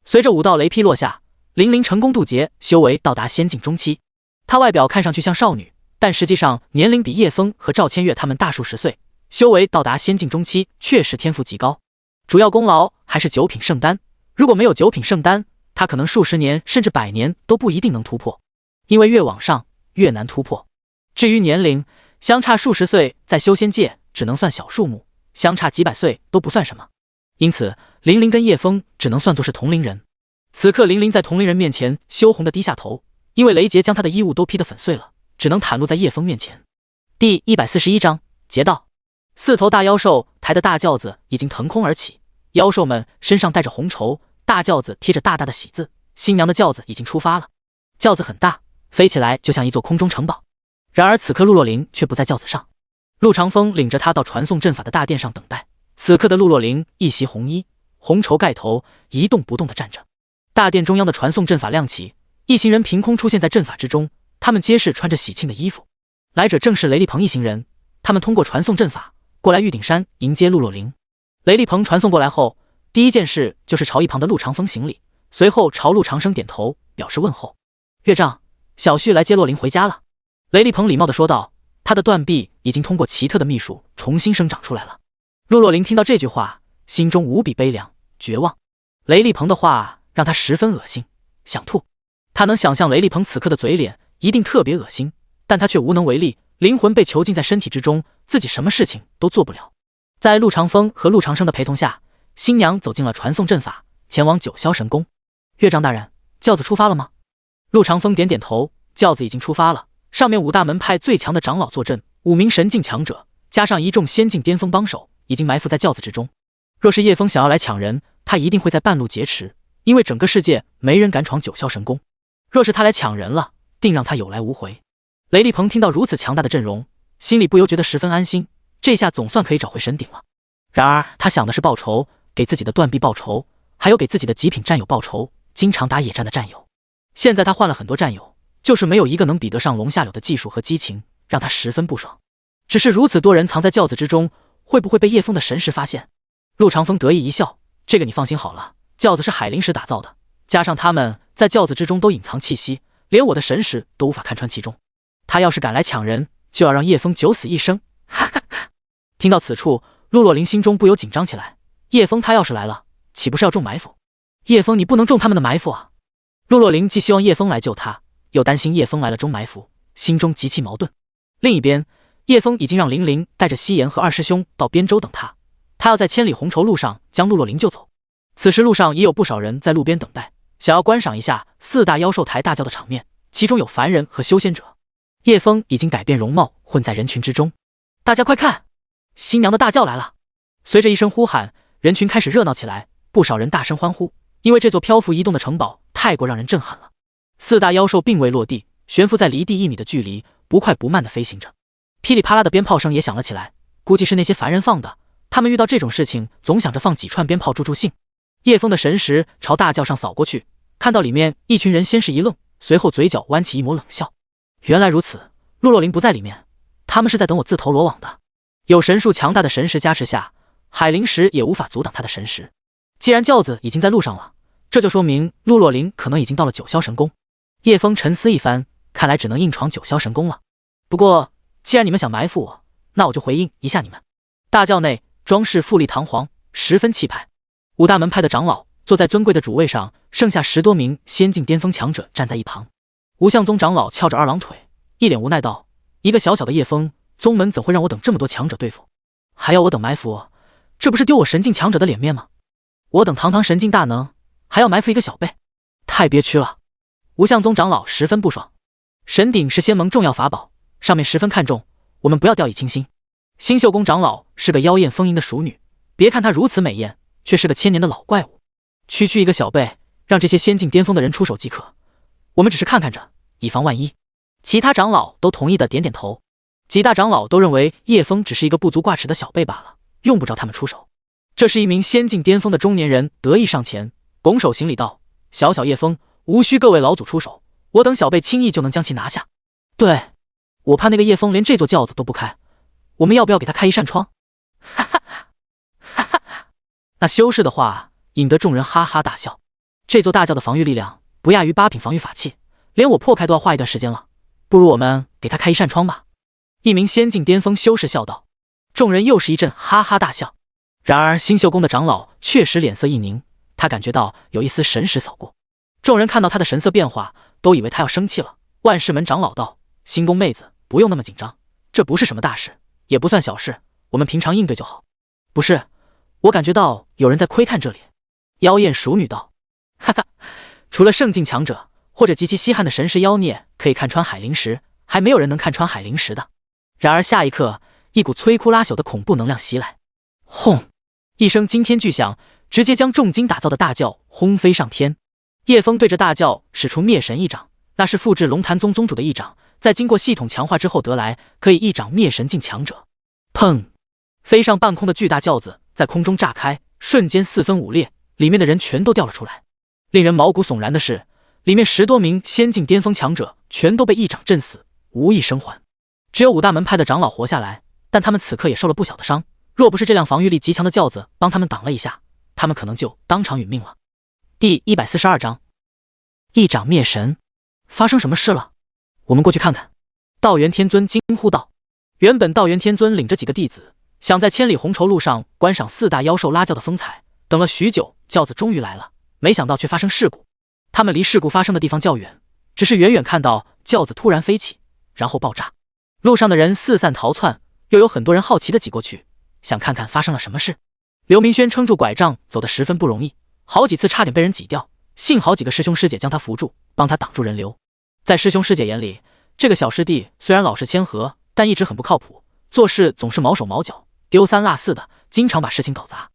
Speaker 1: 随着5道雷劈落下，玲玲成功渡劫，修为到达仙境中期。她外表看上去像少女，但实际上年龄比叶枫和赵千月他们大数10岁，修为到达仙境中期，确实天赋极高。主要功劳还是9品圣丹，如果没有9品圣丹，她可能数十年甚至100年都不一定能突破，因为越往上越难突破。至于年龄，相差数十岁在修仙界只能算小数目，相差几百岁都不算什么。因此玲玲跟叶枫只能算作是同龄人。此刻玲玲在同龄人面前羞红的低下头，因为雷劫将她的衣物都劈得粉碎了，只能袒露在叶枫面前。第141章劫道。4头大妖兽抬的大轿子已经腾空而起，妖兽们身上带着红绸，大轿子贴着大大的喜字，新娘的轿子已经出发了。轿子很大，飞起来就像一座空中城堡。然而此刻陆若琳却不在轿子上，陆长风领着她到传送阵法的大殿上等待。此刻的陆若琳一袭红衣，红绸盖头，一动不动地站着。大殿中央的传送阵法亮起，一行人凭空出现在阵法之中，他们皆是穿着喜庆的衣服。来者正是雷厉鹏一行人，他们通过传送阵法过来玉顶山迎接陆若灵。雷厉鹏传送过来后，第一件事就是朝一旁的陆长风行礼，随后朝陆长生点头表示问候。岳丈，小婿来接洛灵回家了。雷厉鹏礼貌地说道，他的断臂已经通过奇特的秘术重新生长出来了。陆若灵听到这句话，心中无比悲凉绝望。雷厉鹏的话让他十分恶心，想吐。他能想象雷厉鹏此刻的嘴脸一定特别恶心，但他却无能为力，灵魂被囚禁在身体之中，自己什么事情都做不了。在陆长风和陆长生的陪同下，新娘走进了传送阵法，前往九霄神宫。岳丈大人，轿子出发了吗？陆长风点点头，轿子已经出发了，上面5大门派最强的长老坐镇，5名神境强者，加上一众仙境巅峰帮手，已经埋伏在轿子之中。若是叶枫想要来抢人，他一定会在半路劫持，因为整个世界没人敢闯九霄神宫。若是他来抢人了，定让他有来无回。雷厉鹏听到如此强大的阵容，心里不由觉得十分安心，这下总算可以找回神鼎了。然而他想的是报仇，给自己的断臂报仇，还有给自己的极品战友报仇，经常打野战的战友。现在他换了很多战友，就是没有一个能比得上龙下柳的技术和激情，让他十分不爽。只是如此多人藏在轿子之中，会不会被叶枫的神识发现？陆长风得意一笑，这个你放心好了，轿子是海灵石打造的，加上他们在轿子之中都隐藏气息，连我的神识都无法看穿其中。他要是敢来抢人，就要让叶枫九死一生。哈哈哈！听到此处，陆若灵心中不由紧张起来。叶枫他要是来了，岂不是要中埋伏？叶枫，你不能中他们的埋伏啊！陆若灵既希望叶枫来救他，又担心叶枫来了中埋伏，心中极其矛盾。另一边，叶枫已经让玲玲带着西岩和二师兄到边州等他，他要在千里红绸路上将陆若灵救走。此时路上也有不少人在路边等待，想要观赏一下4大妖兽抬大轿的场面，其中有凡人和修仙者。叶枫已经改变容貌，混在人群之中。大家快看，新娘的大轿来了！随着一声呼喊，人群开始热闹起来，不少人大声欢呼，因为这座漂浮移动的城堡太过让人震撼了。4大妖兽并未落地，悬浮在离地1米的距离，不快不慢地飞行着。噼里啪啦的鞭炮声也响了起来，估计是那些凡人放的，他们遇到这种事情总想着放几串鞭炮助助兴。叶枫的神识朝大轿上扫过去，看到里面一群人，先是一愣，随后嘴角弯起一抹冷笑。原来如此，陆若灵不在里面，他们是在等我自投罗网的。有神术强大的神识加持下，海灵石也无法阻挡他的神识。既然轿子已经在路上了，这就说明陆若灵可能已经到了九霄神宫。叶枫沉思一番，看来只能硬闯九霄神宫了。不过既然你们想埋伏我，那我就回应一下你们。大轿内装饰富丽堂皇，十分气派。5大门派的长老坐在尊贵的主位上，剩下10多名仙境巅峰强者站在一旁。无相宗长老翘着2郎腿，一脸无奈道：一个小小的叶枫，宗门怎会让我等这么多强者对付？还要我等埋伏，这不是丢我神境强者的脸面吗？我等堂堂神境大能，还要埋伏一个小辈，太憋屈了。无相宗长老十分不爽。神鼎是仙盟重要法宝，上面十分看重，我们不要掉以轻心。星宿宫长老是个妖艳丰盈的熟女，别看她如此美艳，却是个千年的老怪物。区区一个小辈，让这些仙境巅峰的人出手即可，我们只是看看着，以防万一。其他长老都同意的点点头。几大长老都认为叶枫只是一个不足挂齿的小辈罢了，用不着他们出手。这是一名仙境巅峰的中年人得意上前，拱手行礼道：小小叶枫，无需各位老祖出手，我等小辈轻易就能将其拿下。对，我怕那个叶枫连这座轿子都不开，我们要不要给他开一扇窗？哈哈哈哈哈！那修饰的话引得众人哈哈大笑。这座大轿的防御力量不亚于8品防御法器，连我破开都要花一段时间了，不如我们给他开一扇窗吧。一名仙境巅峰修士笑道。众人又是一阵哈哈大笑。然而星宿宫的长老确实脸色一凝，他感觉到有一丝神识扫过。众人看到他的神色变化，都以为他要生气了。万世门长老道：星宫妹子，不用那么紧张，这不是什么大事，也不算小事，我们平常应对就好。不是，我感觉到有人在窥探这里。妖艳熟女道：哈哈，除了圣境强者或者极其稀罕的神识妖孽可以看穿海灵石，还没有人能看穿海灵石的。然而下一刻，一股摧枯拉朽的恐怖能量袭来，轰！一声惊天巨响，直接将重金打造的大轿轰飞上天。叶枫对着大轿使出灭神一掌，那是复制龙潭宗宗主的一掌，在经过系统强化之后得来，可以一掌灭神境强者。砰！飞上半空的巨大轿子在空中炸开，瞬间4分5裂，里面的人全都掉了出来。令人毛骨悚然的是，里面10多名仙境巅峰强者全都被一掌震死，无一生还。只有5大门派的长老活下来，但他们此刻也受了不小的伤。若不是这辆防御力极强的轿子帮他们挡了一下，他们可能就当场殒命了。第142章，一掌灭神。发生什么事了？我们过去看看。道元天尊惊呼道。原本道元天尊领着几个弟子，想在千里红绸路上观赏4大妖兽拉轿的风采，等了许久，轿子终于来了，没想到却发生事故。他们离事故发生的地方较远，只是远远看到轿子突然飞起，然后爆炸。路上的人四散逃窜，又有很多人好奇地挤过去，想看看发生了什么事。刘明轩撑住拐杖走得十分不容易，好几次差点被人挤掉，幸好几个师兄师姐将他扶住，帮他挡住人流。在师兄师姐眼里，这个小师弟虽然老实谦和，但一直很不靠谱，做事总是毛手毛脚，丢三落四的，经常把事情搞砸。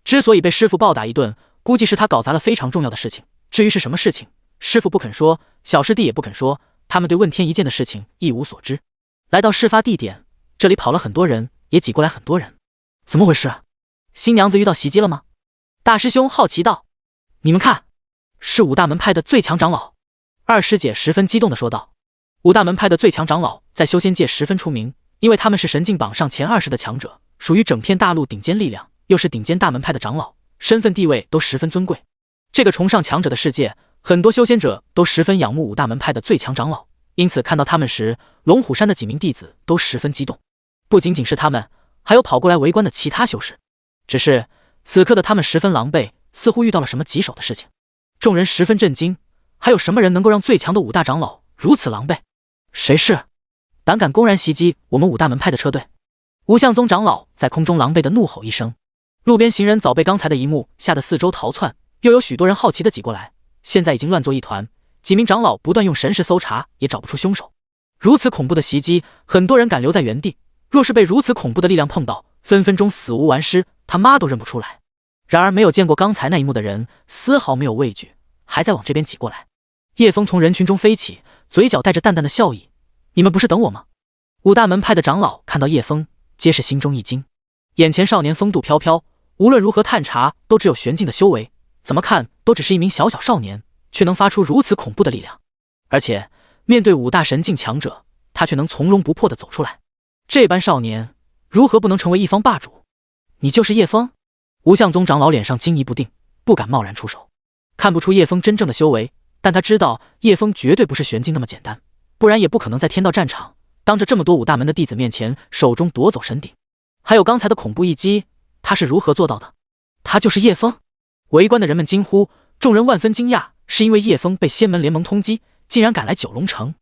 Speaker 1: 之所以被师父暴打一顿，估计是他搞砸了非常重要的事情。至于是什么事情，师父不肯说，小师弟也不肯说，他们对问天一剑的事情一无所知。来到事发地点，这里跑了很多人，也挤过来很多人。怎么回事？新娘子遇到袭击了吗？大师兄好奇道。你们看，是5大门派的最强长老。二师姐十分激动地说道。5大门派的最强长老在修仙界十分出名，因为他们是神境榜上前20的强者，属于整片大陆顶尖力量，又是顶尖大门派的长老，身份地位都十分尊贵。这个崇尚强者的世界，很多修仙者都十分仰慕5大门派的最强长老，因此看到他们时，龙虎山的几名弟子都十分激动。不仅仅是他们，还有跑过来围观的其他修士。只是此刻的他们十分狼狈，似乎遇到了什么棘手的事情。众人十分震惊，还有什么人能够让最强的5大长老如此狼狈？谁是胆敢公然袭击我们5大门派的车队？无相宗长老在空中狼狈地怒吼一声。路边行人早被刚才的一幕吓得四周逃窜，又有许多人好奇地挤过来，现在已经乱作一团。几名长老不断用神识搜查，也找不出凶手。如此恐怖的袭击，很多人敢留在原地，若是被如此恐怖的力量碰到，分分钟死无完尸，他妈都认不出来。然而没有见过刚才那一幕的人丝毫没有畏惧，还在往这边挤过来。叶枫从人群中飞起，嘴角带着淡淡的笑意。你们不是等我吗？5大门派的长老看到叶枫，皆是心中一惊。眼前少年风度飘飘，无论如何探查都只有玄境的修为，怎么看都只是一名小小少年，却能发出如此恐怖的力量。而且面对5大神境强者，他却能从容不迫地走出来。这般少年如何不能成为一方霸主？你就是叶枫？无相宗长老脸上惊疑不定，不敢贸然出手。看不出叶枫真正的修为，但他知道叶枫绝对不是玄境那么简单，不然也不可能在天道战场当着这么多5大门的弟子面前手中夺走神鼎。还有刚才的恐怖一击，他是如何做到的？他就是叶枫！围观的人们惊呼，众人万分惊讶，是因为叶枫被仙门联盟通缉，竟然赶来九龙城。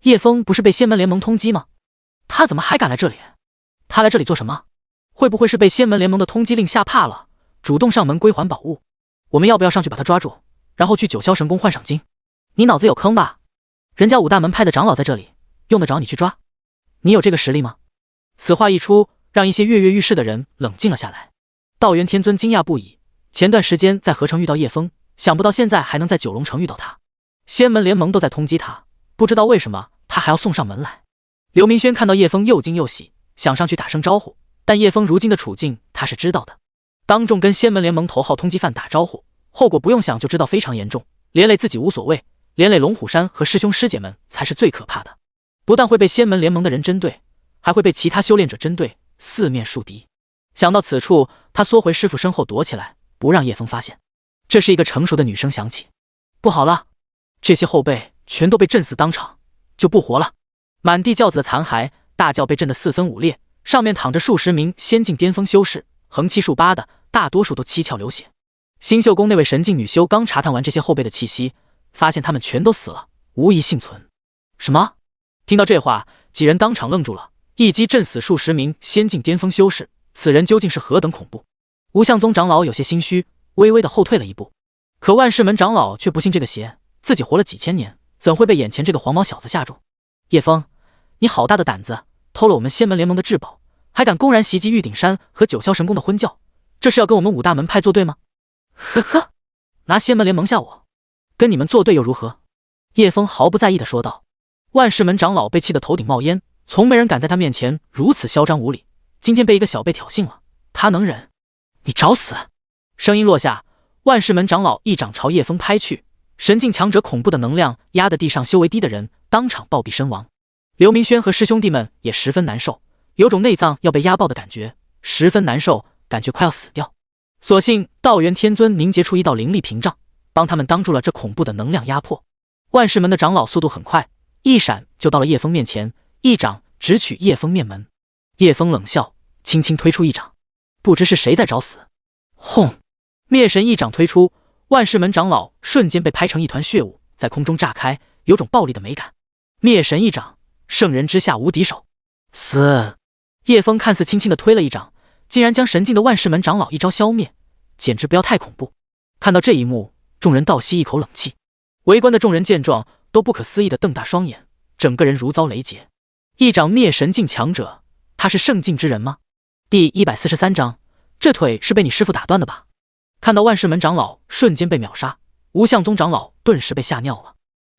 Speaker 1: 叶枫不是被仙门联盟通缉吗？他怎么还赶来这里？他来这里做什么？会不会是被仙门联盟的通缉令吓怕了，主动上门归还宝物？我们要不要上去把他抓住，然后去九霄神宫换赏金？你脑子有坑吧？人家5大门派的长老在这里，用得着你去抓？你有这个实力吗？此话一出，让一些跃跃欲试的人冷静了下来。道元天尊惊讶不已，前段时间在河城遇到叶枫，想不到现在还能在九龙城遇到他。仙门联盟都在通缉他，不知道为什么他还要送上门来。刘明轩看到叶枫又惊又喜，想上去打声招呼，但叶枫如今的处境他是知道的，当众跟仙门联盟头号通缉犯打招呼，后果不用想就知道非常严重，连累自己无所谓，连累龙虎山和师兄师姐们才是最可怕的。不但会被仙门联盟的人针对，还会被其他修炼者针对，四面树敌。想到此处，他缩回师傅身后躲起来，不让叶枫发现。这是一个成熟的女声响起：不好了，这些后辈全都被震死当场，就不活了。满地轿子的残骸，大轿被震得四分五裂，上面躺着数十名仙境巅峰修士，横七竖八的，大多数都七窍流血。星宿宫那位神境女修刚查探完这些后辈的气息，发现他们全都死了，无一幸存。什么？听到这话，几人当场愣住了。一击震死数十名仙境巅峰修士，此人究竟是何等恐怖？无相宗长老有些心虚，微微的后退了一步。可万世门长老却不信这个邪，自己活了几千年，怎会被眼前这个黄毛小子吓住？叶枫，你好大的胆子，偷了我们仙门联盟的至宝，还敢公然袭击玉鼎山和九霄神宫的婚教，这是要跟我们5大门派作对吗？呵呵，拿仙门联盟吓我，跟你们作对又如何？叶枫毫不在意地说道。万世门长老被气得头顶冒烟，从没人敢在他面前如此嚣张无礼，今天被一个小辈挑衅了，他能忍？你找死！声音落下，万世门长老一掌朝叶枫拍去，神境强者恐怖的能量压得地上修为低的人当场暴毙身亡。刘明轩和师兄弟们也十分难受，有种内脏要被压爆的感觉，十分难受，感觉快要死掉。所幸道元天尊凝结出一道灵力屏障，帮他们挡住了这恐怖的能量压迫。万世门的长老速度很快，一闪就到了叶枫面前，一掌直取叶枫面门。叶枫冷笑，轻轻推出一掌，不知是谁在找死。轰！灭神一掌推出，万世门长老瞬间被拍成一团血雾，在空中炸开，有种暴力的美感。灭神一掌，圣人之下无敌手。死！叶枫看似轻轻的推了一掌，竟然将神境的万世门长老一招消灭，简直不要太恐怖。看到这一幕，众人倒吸一口冷气。围观的众人见状，都不可思议的瞪大双眼，整个人如遭雷劫。一掌灭神境强者，他是圣境之人吗？第143章，这腿是被你师父打断的吧？看到万世门长老瞬间被秒杀，无相宗长老顿时被吓尿了。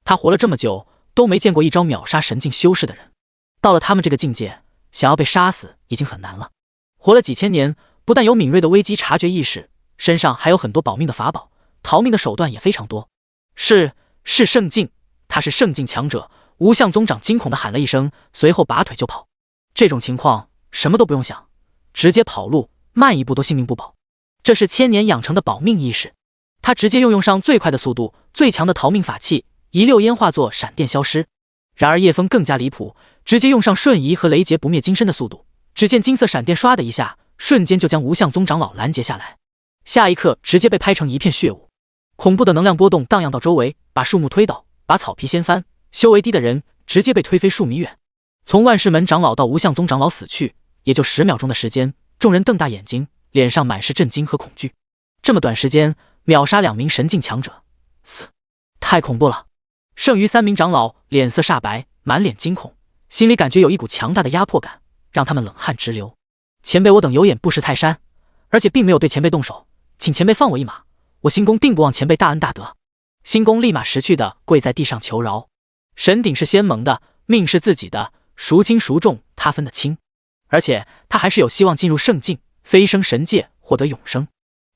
Speaker 1: 他活了这么久，都没见过一招秒杀神境修士的人。到了他们这个境界，想要被杀死已经很难了。活了几千年，不但有敏锐的危机察觉意识，身上还有很多保命的法宝，逃命的手段也非常多。是圣境，他是圣境强者。无相宗长惊恐地喊了一声，随后拔腿就跑。这种情况什么都不用想，直接跑路，慢一步都性命不保。这是千年养成的保命意识。他直接用上最快的速度，最强的逃命法器，一溜烟化作闪电消失。然而叶枫更加离谱，直接用上瞬移和雷劫不灭金身的速度，只见金色闪电唰的一下，瞬间就将无相宗长老拦截下来。下一刻直接被拍成一片血雾，恐怖的能量波动荡漾到周围，把树木推倒，把草皮掀翻，修为低的人直接被推飞数米远。从万世门长老到无相宗长老死去，也就10秒钟的时间，众人瞪大眼睛，脸上满是震惊和恐惧。这么短时间秒杀2名神境强者，死！太恐怖了！剩余3名长老脸色煞白，满脸惊恐，心里感觉有一股强大的压迫感，让他们冷汗直流。前辈，我等有眼不识泰山，而且并没有对前辈动手，请前辈放我一马，我新公定不忘前辈大恩大德。新公立马识趣的跪在地上求饶。神鼎是仙盟的，命是自己的，孰轻孰重他分得清，而且他还是有希望进入圣境，飞升神界，获得永生。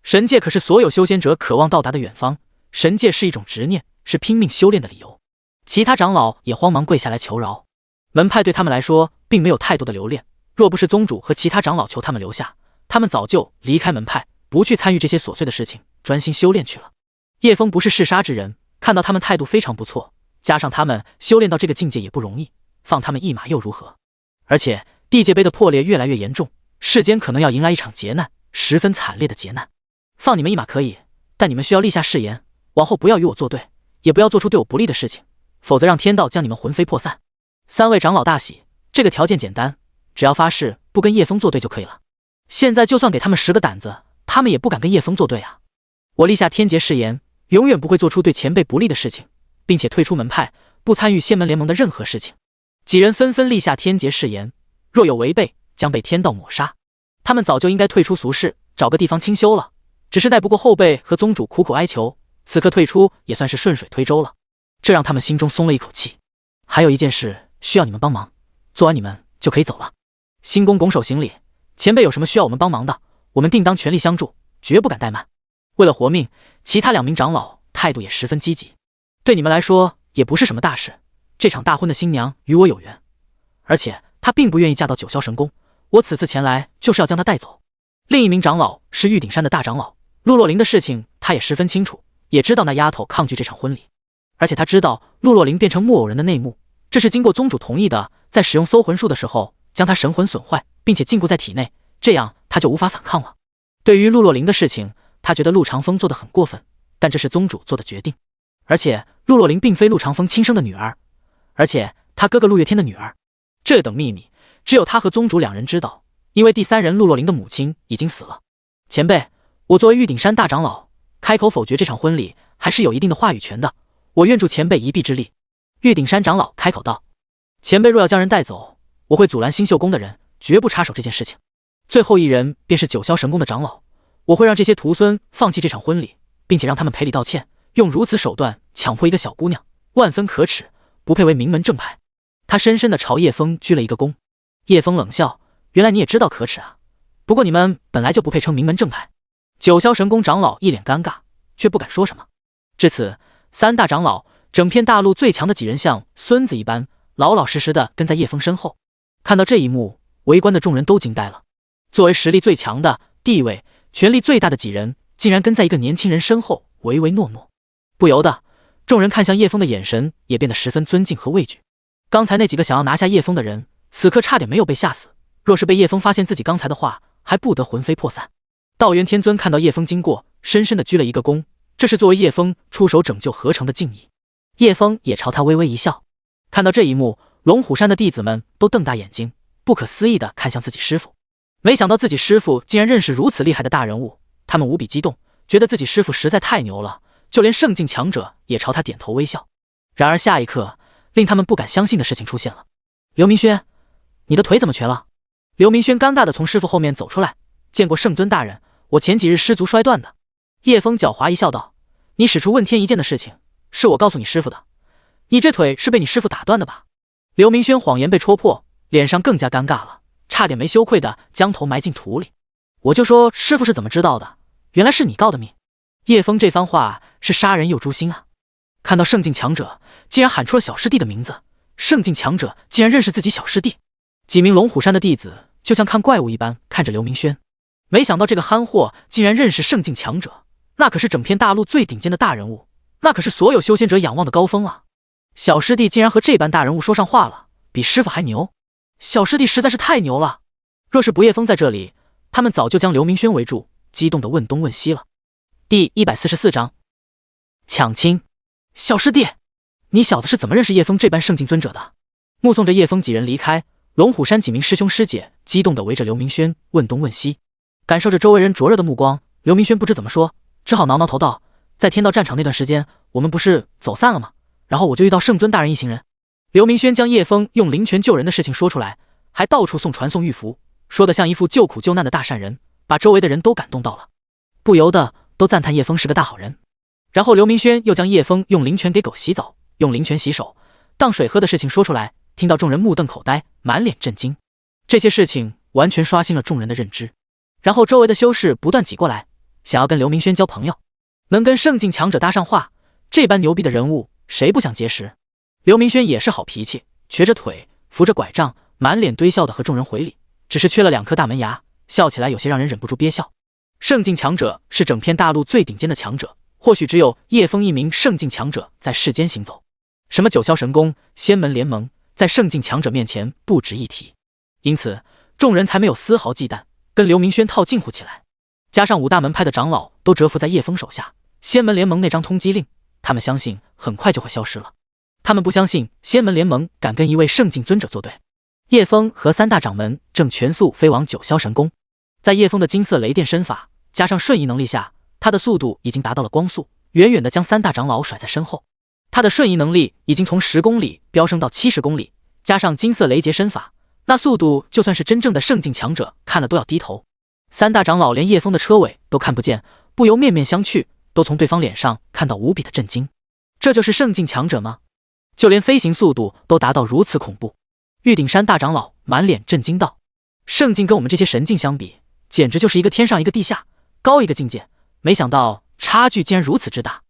Speaker 1: 神界可是所有修仙者渴望到达的远方，神界是一种执念，是拼命修炼的理由。其他长老也慌忙跪下来求饶。门派对他们来说并没有太多的留恋，若不是宗主和其他长老求他们留下，他们早就离开门派，不去参与这些琐碎的事情，专心修炼去了。叶枫不是嗜杀之人，看到他们态度非常不错，加上他们修炼到这个境界也不容易，放他们一马又如何？而且地界碑的破裂越来越严重，世间可能要迎来一场劫难，十分惨烈的劫难。放你们一马可以，但你们需要立下誓言，往后不要与我作对，也不要做出对我不利的事情，否则让天道将你们魂飞魄散。3位长老大喜，这个条件简单，只要发誓不跟叶枫作对就可以了。现在就算给他们10个胆子，他们也不敢跟叶枫作对啊！我立下天劫誓言，永远不会做出对前辈不利的事情，并且退出门派，不参与仙门联盟的任何事情。几人纷纷立下天劫誓言，若有违背，将被天道抹杀。他们早就应该退出俗世，找个地方清修了，只是耐不过后辈和宗主苦苦哀求，此刻退出也算是顺水推舟了，这让他们心中松了一口气。还有一件事需要你们帮忙，做完你们就可以走了。新公拱手行礼，前辈有什么需要我们帮忙的，我们定当全力相助，绝不敢怠慢。为了活命，其他2名长老态度也十分积极。对你们来说也不是什么大事，这场大婚的新娘与我有缘，而且她并不愿意嫁到九霄神宫，我此次前来就是要将她带走。另一名长老是玉鼎山的大长老，陆若琳的事情他也十分清楚，也知道那丫头抗拒这场婚礼，而且他知道陆若琳变成木偶人的内幕，这是经过宗主同意的，在使用搜魂术的时候将他神魂损坏，并且禁锢在体内，这样他就无法反抗了。对于陆若琳的事情，他觉得陆长风做得很过分，但这是宗主做的决定。而且陆若琳并非陆长风亲生的女儿，而且他哥哥陆月天的女儿，这等秘密只有他和宗主2人知道，因为第3人陆若琳的母亲已经死了。前辈，我作为玉鼎山大长老，开口否决这场婚礼还是有一定的话语权的，我愿助前辈一臂之力。玉鼎山长老开口道，前辈若要将人带走，我会阻拦星宿宫的人，绝不插手这件事情。最后一人便是九霄神宫的长老，我会让这些徒孙放弃这场婚礼，并且让他们赔礼道歉，用如此手段强迫一个小姑娘，万分可耻，不配为名门正派。他深深地朝叶枫鞠了一个躬。叶枫冷笑，原来你也知道可耻啊，不过你们本来就不配称名门正派。九霄神宫长老一脸尴尬，却不敢说什么。至此，三大长老整片大陆最强的几人像孙子一般，老老实实的跟在叶枫身后。看到这一幕，围观的众人都惊呆了。作为实力最强的、地位、权力最大的几人，竟然跟在一个年轻人身后唯唯诺诺。不由得，众人看向叶枫的眼神也变得十分尊敬和畏惧。刚才那几个想要拿下叶枫的人，此刻差点没有被吓死。若是被叶枫发现自己刚才的话，还不得魂飞魄散。道元天尊看到叶枫经过，深深的鞠了一个躬，这是作为叶枫出手拯救合成的敬意。叶枫也朝他微微一笑。看到这一幕，龙虎山的弟子们都瞪大眼睛，不可思议地看向自己师父。没想到自己师父竟然认识如此厉害的大人物，他们无比激动，觉得自己师父实在太牛了，就连圣境强者也朝他点头微笑。然而下一刻，令他们不敢相信的事情出现了。刘明轩，你的腿怎么瘸了？刘明轩尴尬地从师父后面走出来，见过圣尊大人，我前几日失足摔断的。叶枫狡猾一笑道，你使出问天一剑的事情，是我告诉你师父的，你这腿是被你师父打断的吧？刘明轩谎言被戳破，脸上更加尴尬了，差点没羞愧的将头埋进土里。我就说师父是怎么知道的，原来是你告的密。叶枫这番话是杀人又诛心啊！看到圣境强者竟然喊出了小师弟的名字，圣境强者竟然认识自己小师弟。几名龙虎山的弟子就像看怪物一般看着刘明轩，没想到这个憨货竟然认识圣境强者，那可是整片大陆最顶尖的大人物，那可是所有修仙者仰望的高峰啊！小师弟竟然和这般大人物说上话了，比师父还牛，小师弟实在是太牛了。若是不叶枫在这里，他们早就将刘明轩围住，激动的问东问西了。第144章抢亲。小师弟，你小子是怎么认识叶枫这般圣境尊者的？目送着叶枫几人离开，龙虎山几名师兄师姐激动地围着刘明轩问东问西，感受着周围人灼热的目光，刘明轩不知怎么说，只好挠挠头道，在天道战场那段时间，我们不是走散了吗？然后我就遇到圣尊大人一行人。刘明轩将叶枫用灵泉救人的事情说出来，还到处传送玉符，说得像一副救苦救难的大善人，把周围的人都感动到了，不由得都赞叹叶枫是个大好人。然后刘明轩又将叶枫用灵泉给狗洗澡，用灵泉洗手当水喝的事情说出来，听到众人目瞪口呆，满脸震惊。这些事情完全刷新了众人的认知。然后周围的修士不断挤过来，想要跟刘明轩交朋友，能跟圣境强者搭上话，这般牛逼的人物谁不想结识？刘明轩也是好脾气，瘸着腿扶着拐杖，满脸堆笑的和众人回礼，只是缺了2颗大门牙，笑起来有些让人忍不住憋笑。圣境强者是整片大陆最顶尖的强者，或许只有叶枫一名圣境强者在世间行走，什么九霄神宫、仙门联盟，在圣境强者面前不值一提，因此众人才没有丝毫忌惮，跟刘明轩套近乎起来。加上5大门派的长老都折服在叶枫手下，仙门联盟那张通缉令，他们相信很快就会消失了。他们不相信仙门联盟敢跟一位圣境尊者作对。叶枫和3大掌门正全速飞往九霄神宫，在叶枫的金色雷电身法加上瞬移能力下，他的速度已经达到了光速，远远的将3大长老甩在身后。他的瞬移能力已经从10公里飙升到70公里，加上金色雷劫身法，那速度就算是真正的圣境强者看了都要低头。3大长老连叶枫的车尾都看不见，不由面面相觑，都从对方脸上看到无比的震惊。这就是圣境强者吗？就连飞行速度都达到如此恐怖。玉鼎山大长老满脸震惊道，圣境跟我们这些神境相比，简直就是一个天上一个地下，高一个境界，没想到差距竟然如此之大。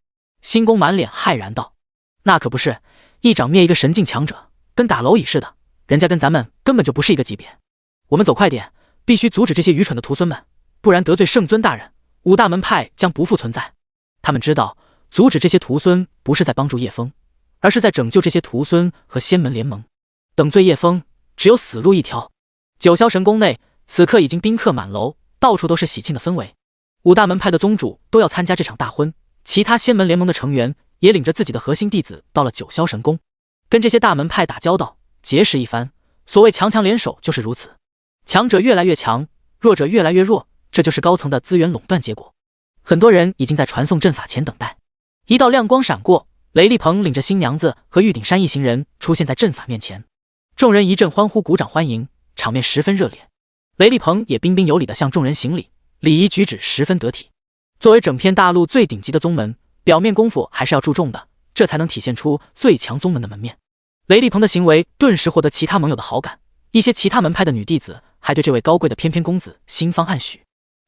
Speaker 1: 星宫满脸骇然道，那可不是，一掌灭一个神境强者，跟打蝼蚁似的，人家跟咱们根本就不是一个级别。我们走快点，必须阻止这些愚蠢的徒孙们，不然得罪圣尊大人，5大门派将不复存在。他们知道阻止这些徒孙不是在帮助叶枫，而是在拯救这些徒孙和仙门联盟。等罪叶枫，只有死路一条。九霄神宫内此刻已经宾客满楼，到处都是喜庆的氛围。5大门派的宗主都要参加这场大婚，其他仙门联盟的成员也领着自己的核心弟子到了九霄神宫，跟这些大门派打交道，结识一番。所谓强强联手就是如此，强者越来越强，弱者越来越弱，这就是高层的资源垄断结果。很多人已经在传送阵法前等待。一道亮光闪过，雷厉鹏领着新娘子和玉鼎山一行人出现在阵法面前，众人一阵欢呼鼓掌欢迎，场面十分热烈。雷厉鹏也彬彬有礼地向众人行礼，礼仪举止十分得体。作为整片大陆最顶级的宗门，表面功夫还是要注重的，这才能体现出最强宗门的门面。雷厉鹏的行为顿时获得其他盟友的好感，一些其他门派的女弟子还对这位高贵的翩翩公子心芳暗许。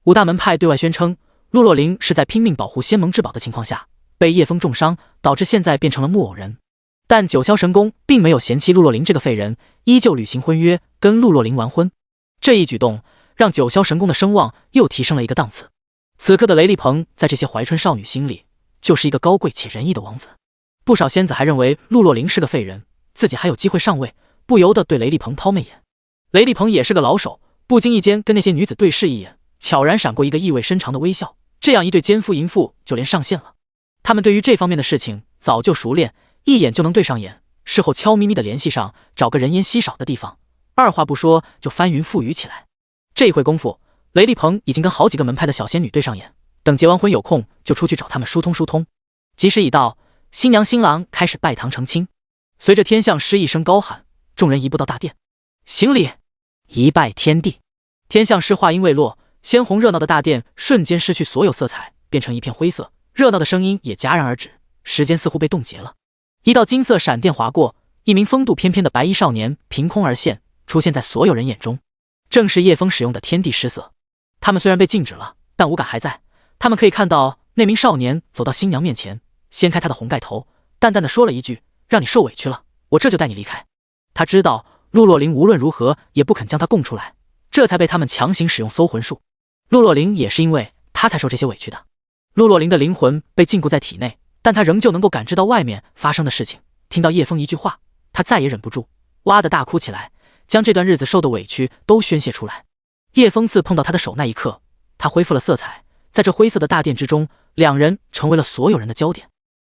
Speaker 1: 5大门派对外宣称，陆若琳是在拼命保护仙盟至宝的情况下，被叶枫重伤，导致现在变成了木偶人。但九霄神宫并没有嫌弃陆若琳这个废人，依旧履行婚约，跟陆若琳完婚。这一举动让九霄神宫的声望又提升了一个档次。此刻的雷厉鹏在这些怀春少女心里就是一个高贵且仁义的王子。不少仙子还认为陆若琳是个废人，自己还有机会上位，不由得对雷厉鹏抛媚眼。雷厉鹏也是个老手，不经意间跟那些女子对视一眼，悄然闪过一个意味深长的微笑。这样一对奸夫淫妇就连上线了。他们对于这方面的事情早就熟练，一眼就能对上眼，事后悄咪咪的联系上，找个人烟稀少的地方，二话不说就翻云覆雨起来。这一会功夫，雷厉鹏已经跟好几个门派的小仙女对上眼，等结完婚有空就出去找他们疏通。吉时已到，新娘新郎开始拜堂成亲。随着天象师一声高喊，众人移步到大殿，行礼，一拜天地。天象师话音未落，鲜红热闹的大殿瞬间失去所有色彩，变成一片灰色，热闹的声音也戛然而止，时间似乎被冻结了。一道金色闪电划过，一名风度翩翩的白衣少年凭空而现，出现在所有人眼中，正是叶枫使用的天地失色。他们虽然被禁止了，但五感还在，他们可以看到那名少年走到新娘面前，掀开她的红盖头，淡淡的说了一句：“让你受委屈了，我这就带你离开。”他知道陆若琳无论如何也不肯将他供出来，这才被他们强行使用搜魂术。陆若琳也是因为他才受这些委屈的。陆若琳的灵魂被禁锢在体内，但他仍旧能够感知到外面发生的事情。听到叶枫一句话，他再也忍不住，哇的大哭起来，将这段日子受的委屈都宣泄出来。叶枫刺碰到他的手那一刻，他恢复了色彩，在这灰色的大殿之中，两人成为了所有人的焦点。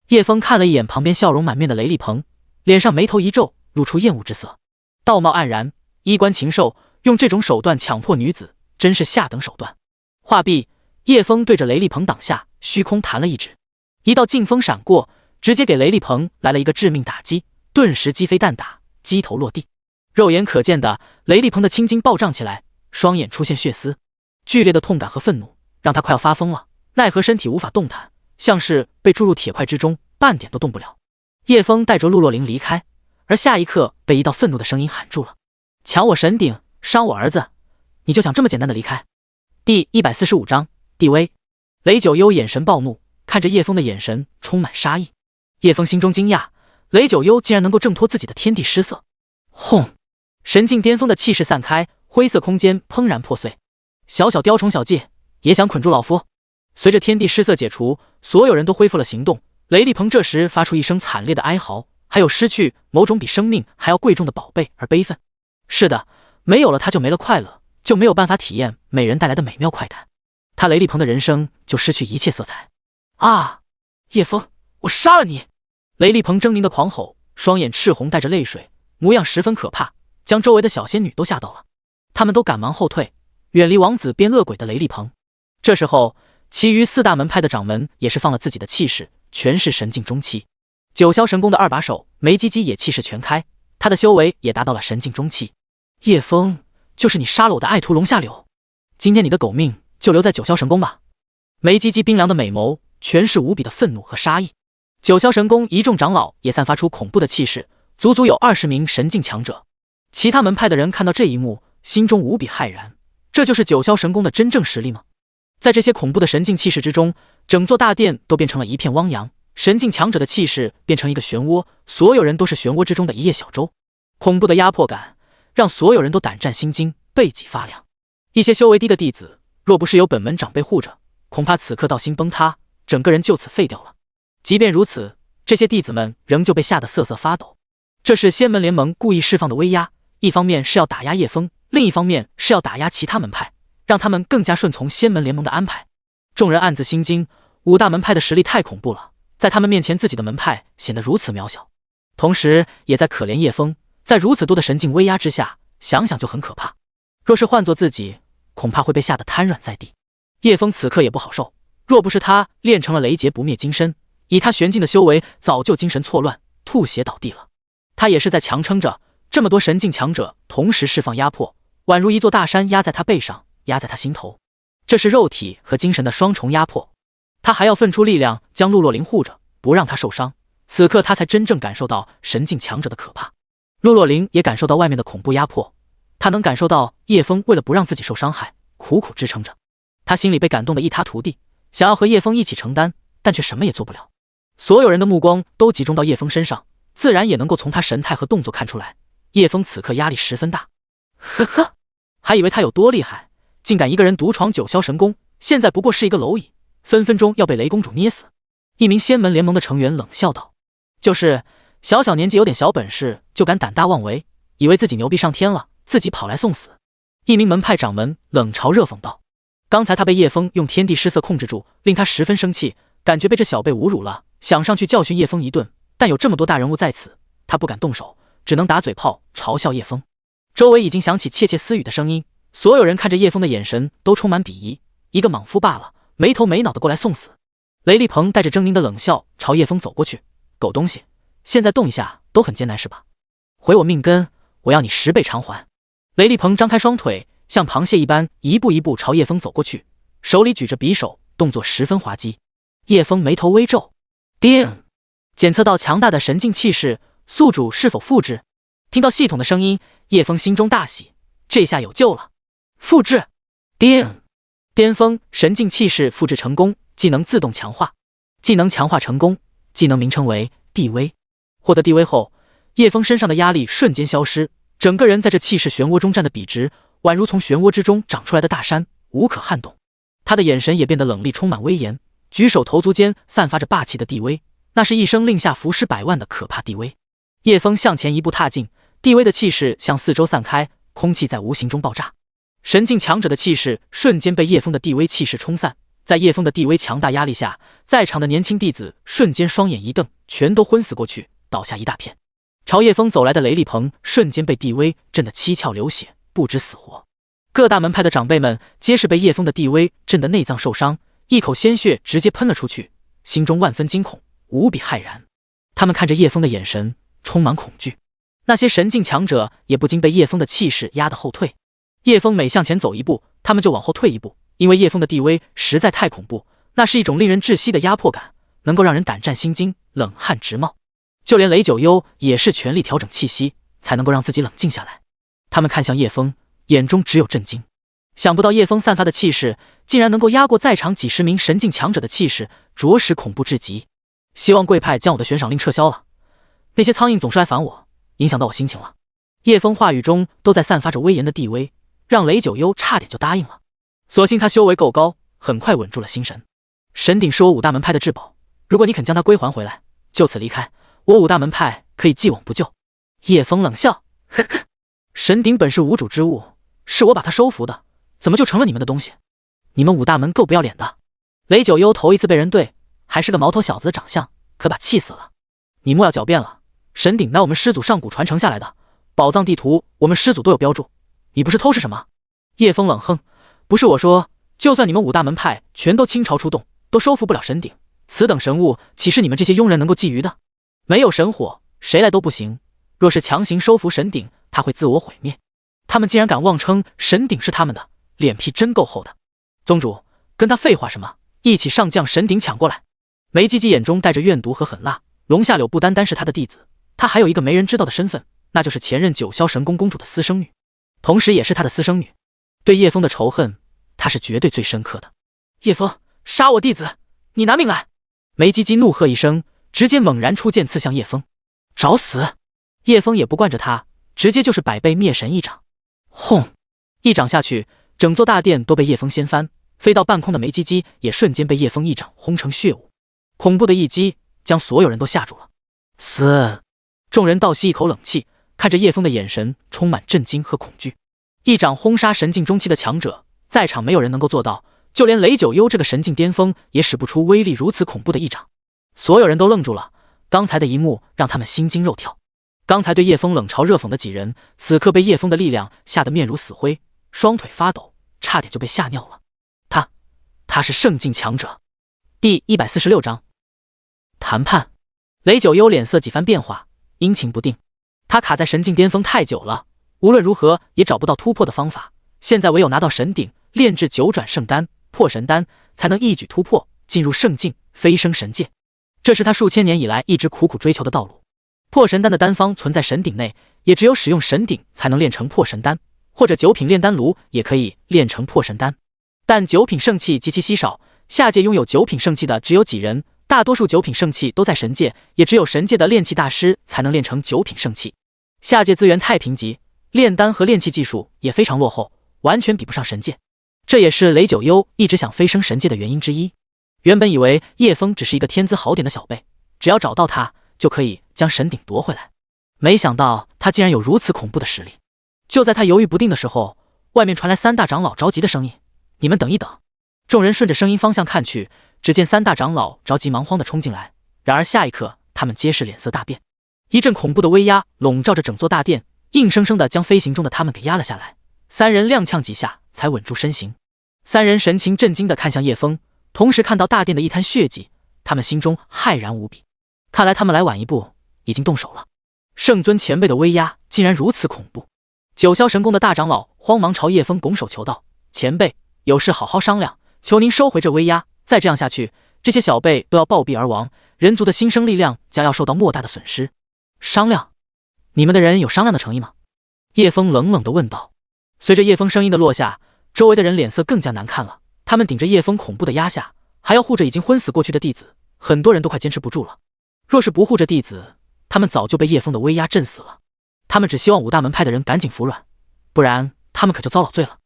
Speaker 1: 叶枫看了一眼旁边笑容满面的雷厉鹏，脸上眉头一皱，露出厌恶之色。道貌岸然，衣冠禽兽，用这种手段强迫女子，真是下等手段。话毕，叶枫对着雷厉鹏挡下，虚空弹了一指，一道劲风闪过，直接给雷厉鹏来了一个致命打击，顿时鸡飞蛋打，鸡头落地。肉眼可见的，雷厉鹏的青筋暴胀起来，双眼出现血丝，剧烈的痛感和愤怒让他快要发疯了，奈何身体无法动弹，像是被注入铁块之中，半点都动不了。叶枫带着陆若琳离开，而下一刻被一道愤怒的声音喊住了：“抢我神鼎，伤我儿子，你就想这么简单的离开？”第145章地威。雷九幽眼神暴怒，看着叶枫的眼神充满杀意。叶枫心中惊讶，雷九幽竟然能够挣脱自己的天地失色。轰！神境巅峰的气势散开，灰色空间砰然破碎。小小雕虫小技也想捆住老夫？随着天地失色解除，所有人都恢复了行动。雷厉鹏这时发出一声惨烈的哀嚎，还有失去某种比生命还要贵重的宝贝而悲愤。是的，没有了他就没了快乐，就没有办法体验美人带来的美妙快感，他雷厉鹏的人生就失去一切色彩。啊！叶枫，我杀了你！雷厉鹏狰狞的狂吼，双眼赤红带着泪水，模样十分可怕，将周围的小仙女都吓到了，他们都赶忙后退，远离王子变恶鬼的雷厉鹏。这时候其余4大门派的掌门也是放了自己的气势，全是神境中期。九霄神宫的2把手梅唧唧也气势全开，他的修为也达到了神境中期。叶枫，就是你杀了我的爱徒龙下柳，今天你的狗命就留在九霄神宫吧。梅唧唧冰凉的美眸全是无比的愤怒和杀意。九霄神宫一众长老也散发出恐怖的气势，足足有20名神境强者。其他门派的人看到这一幕，心中无比骇然，这就是九霄神宫的真正实力吗？在这些恐怖的神境气势之中，整座大殿都变成了一片汪洋，神境强者的气势变成一个漩涡，所有人都是漩涡之中的一叶小舟。恐怖的压迫感让所有人都胆战心惊，背脊发凉。一些修为低的弟子，若不是有本门长辈护着，恐怕此刻道心崩塌，整个人就此废掉了。即便如此，这些弟子们仍旧被吓得瑟瑟发抖。这是仙门联盟故意释放的威压，一方面是要打压叶枫，另一方面是要打压其他门派，让他们更加顺从仙门联盟的安排。众人暗自心惊，5大门派的实力太恐怖了，在他们面前自己的门派显得如此渺小，同时也在可怜叶枫，在如此多的神境威压之下，想想就很可怕。若是换作自己，恐怕会被吓得瘫软在地。叶枫此刻也不好受，若不是他练成了雷劫不灭金身，以他玄境的修为，早就精神错乱，吐血倒地了。他也是在强撑着，这么多神境强者同时释放压迫，宛如一座大山压在他背上，压在他心头，这是肉体和精神的双重压迫。他还要分出力量将陆若琳护着，不让他受伤。此刻他才真正感受到神境强者的可怕。陆若琳也感受到外面的恐怖压迫，他能感受到叶枫为了不让自己受伤害，苦苦支撑着。他心里被感动得一塌涂地，想要和叶枫一起承担，但却什么也做不了。所有人的目光都集中到叶枫身上，自然也能够从他神态和动作看出来，叶枫此刻压力十分大。呵呵，还以为他有多厉害，竟敢一个人独闯九霄神宫，现在不过是一个蝼蚁，分分钟要被雷公主捏死。一名仙门联盟的成员冷笑道：“就是小小年纪有点小本事，就敢胆大妄为，以为自己牛逼上天了，自己跑来送死。”一名门派掌门冷嘲热讽道：“刚才他被叶枫用天地失色控制住，令他十分生气，感觉被这小辈侮辱了，想上去教训叶枫一顿，但有这么多大人物在此，他不敢动手，只能打嘴炮嘲笑叶枫。”周围已经响起窃窃私语的声音，所有人看着叶枫的眼神都充满鄙夷，一个莽夫罢了，没头没脑的过来送死。雷厉鹏带着狰狞的冷笑朝叶枫走过去：“狗东西，现在动一下都很艰难是吧？回我命根，我要你10倍偿还。”雷厉鹏张开双腿，像螃蟹一般一步一步朝叶枫走过去，手里举着匕首，动作十分滑稽。叶枫眉头微皱，叮，检测到强大的神境气势，宿主是否复制？听到系统的声音，叶枫心中大喜，这下有救了。复制，叮，巅峰神境气势复制成功，技能自动强化，技能强化成功，技能名称为地威。获得地威后，叶枫身上的压力瞬间消失，整个人在这气势漩涡中站得笔直，宛如从漩涡之中长出来的大山，无可撼动。他的眼神也变得冷厉，充满威严，举手投足间散发着霸气的地威，那是一声令下浮尸百万的可怕地威。叶枫向前一步踏进，地威的气势向四周散开，空气在无形中爆炸。神境强者的气势瞬间被叶枫的地威气势冲散，在叶枫的地威强大压力下，在场的年轻弟子瞬间双眼一瞪，全都昏死过去，倒下一大片。朝叶枫走来的雷厉鹏瞬间被地威震得七窍流血，不知死活。各大门派的长辈们皆是被叶枫的地威震得内脏受伤，一口鲜血直接喷了出去，心中万分惊恐，无比骇然。他们看着叶枫的眼神充满恐惧，那些神境强者也不禁被叶枫的气势压得后退。叶枫每向前走一步，他们就往后退一步，因为叶枫的地威实在太恐怖，那是一种令人窒息的压迫感，能够让人胆战心惊，冷汗直冒。就连雷九幽也是全力调整气息，才能够让自己冷静下来。他们看向叶枫，眼中只有震惊。想不到叶枫散发的气势竟然能够压过在场几十名神境强者的气势，着实恐怖至极。希望贵派将我的悬赏令撤销了，那些苍蝇总是来烦我，影响到我心情了。叶枫话语中都在散发着威严的地威，让雷九幽差点就答应了。所幸他修为够高，很快稳住了心神。神鼎是我五大门派的至宝，如果你肯将它归还回来，就此离开，我五大门派可以既往不咎。叶枫冷笑，呵呵，神鼎本是无主之物，是我把它收服的，怎么就成了你们的东西？你们五大门够不要脸的。雷九幽头一次被人对，还是个毛头小子的长相，可把气死了。你莫要狡辩了，神鼎乃我们师祖上古传承下来的宝藏地图，我们师祖都有标注，你不是偷是什么？叶枫冷哼，不是我说，就算你们五大门派全都倾巢出动，都收服不了神鼎，此等神物岂是你们这些庸人能够觊觎的？没有神火，谁来都不行。若是强行收服神鼎，他会自我毁灭。他们竟然敢妄称神鼎是他们的，脸皮真够厚的。宗主，跟他废话什么？一起上将神鼎抢过来！梅唧唧眼中带着怨毒和狠辣。龙夏柳不单单是他的弟子，他还有一个没人知道的身份，那就是前任九霄神宫公主的私生女，同时也是他的私生女。对叶枫的仇恨，他是绝对最深刻的。叶枫，杀我弟子，你拿命来！梅唧唧怒喝一声，直接猛然出剑刺向叶枫。找死！叶枫也不惯着他，直接就是百倍灭神一掌。轰！一掌下去，整座大殿都被叶枫掀翻，飞到半空的梅唧唧也瞬间被叶枫一掌轰成血雾。恐怖的一击将所有人都吓住了。死！众人倒吸一口冷气，看着叶枫的眼神充满震惊和恐惧。一掌轰杀神境中期的强者，在场没有人能够做到，就连雷九幽这个神境巅峰也使不出威力如此恐怖的一掌。所有人都愣住了，刚才的一幕让他们心惊肉跳。刚才对叶枫冷嘲热讽的几人，此刻被叶枫的力量吓得面如死灰，双腿发抖，差点就被吓尿了。他是圣境强者。第146章谈判。雷九幽脸色几番变化，阴晴不定。他卡在神境巅峰太久了，无论如何也找不到突破的方法，现在唯有拿到神鼎，炼制九转圣丹、破神丹，才能一举突破，进入圣境，飞升神界。这是他数千年以来一直苦苦追求的道路。破神丹的丹方存在神鼎内，也只有使用神鼎才能炼成破神丹，或者九品炼丹炉也可以炼成破神丹。但九品圣器极其稀少，下界拥有9品圣器的只有几人，大多数9品圣器都在神界，也只有神界的炼器大师才能炼成9品圣器。下界资源太贫瘠，炼丹和炼器技术也非常落后，完全比不上神界。这也是雷九幽一直想飞升神界的原因之一。原本以为叶枫只是一个天资好点的小辈，只要找到他就可以将神鼎夺回来，没想到他竟然有如此恐怖的实力。就在他犹豫不定的时候，外面传来3大长老着急的声音：“你们等一等！”众人顺着声音方向看去，只见3大长老着急忙慌地冲进来。然而下一刻，他们皆是脸色大变，一阵恐怖的威压笼罩着整座大殿，硬生生地将飞行中的他们给压了下来。3人踉跄几下才稳住身形。3人神情震惊地看向叶枫，同时看到大殿的一滩血迹，他们心中骇然无比。看来他们来晚一步，已经动手了。圣尊前辈的威压竟然如此恐怖。九霄神宫的大长老慌忙朝叶枫拱手求道：“前辈，有事好好商量，求您收回这威压，再这样下去，这些小辈都要暴毙而亡，人族的新生力量将要受到莫大的损失。”商量？你们的人有商量的诚意吗？叶枫冷冷地问道。随着叶枫声音的落下，周围的人脸色更加难看了。他们顶着叶枫恐怖的压下，还要护着已经昏死过去的弟子，很多人都快坚持不住了。若是不护着弟子，他们早就被叶枫的威压震死了。他们只希望5大门派的人赶紧服软，不然他们可就遭老罪了。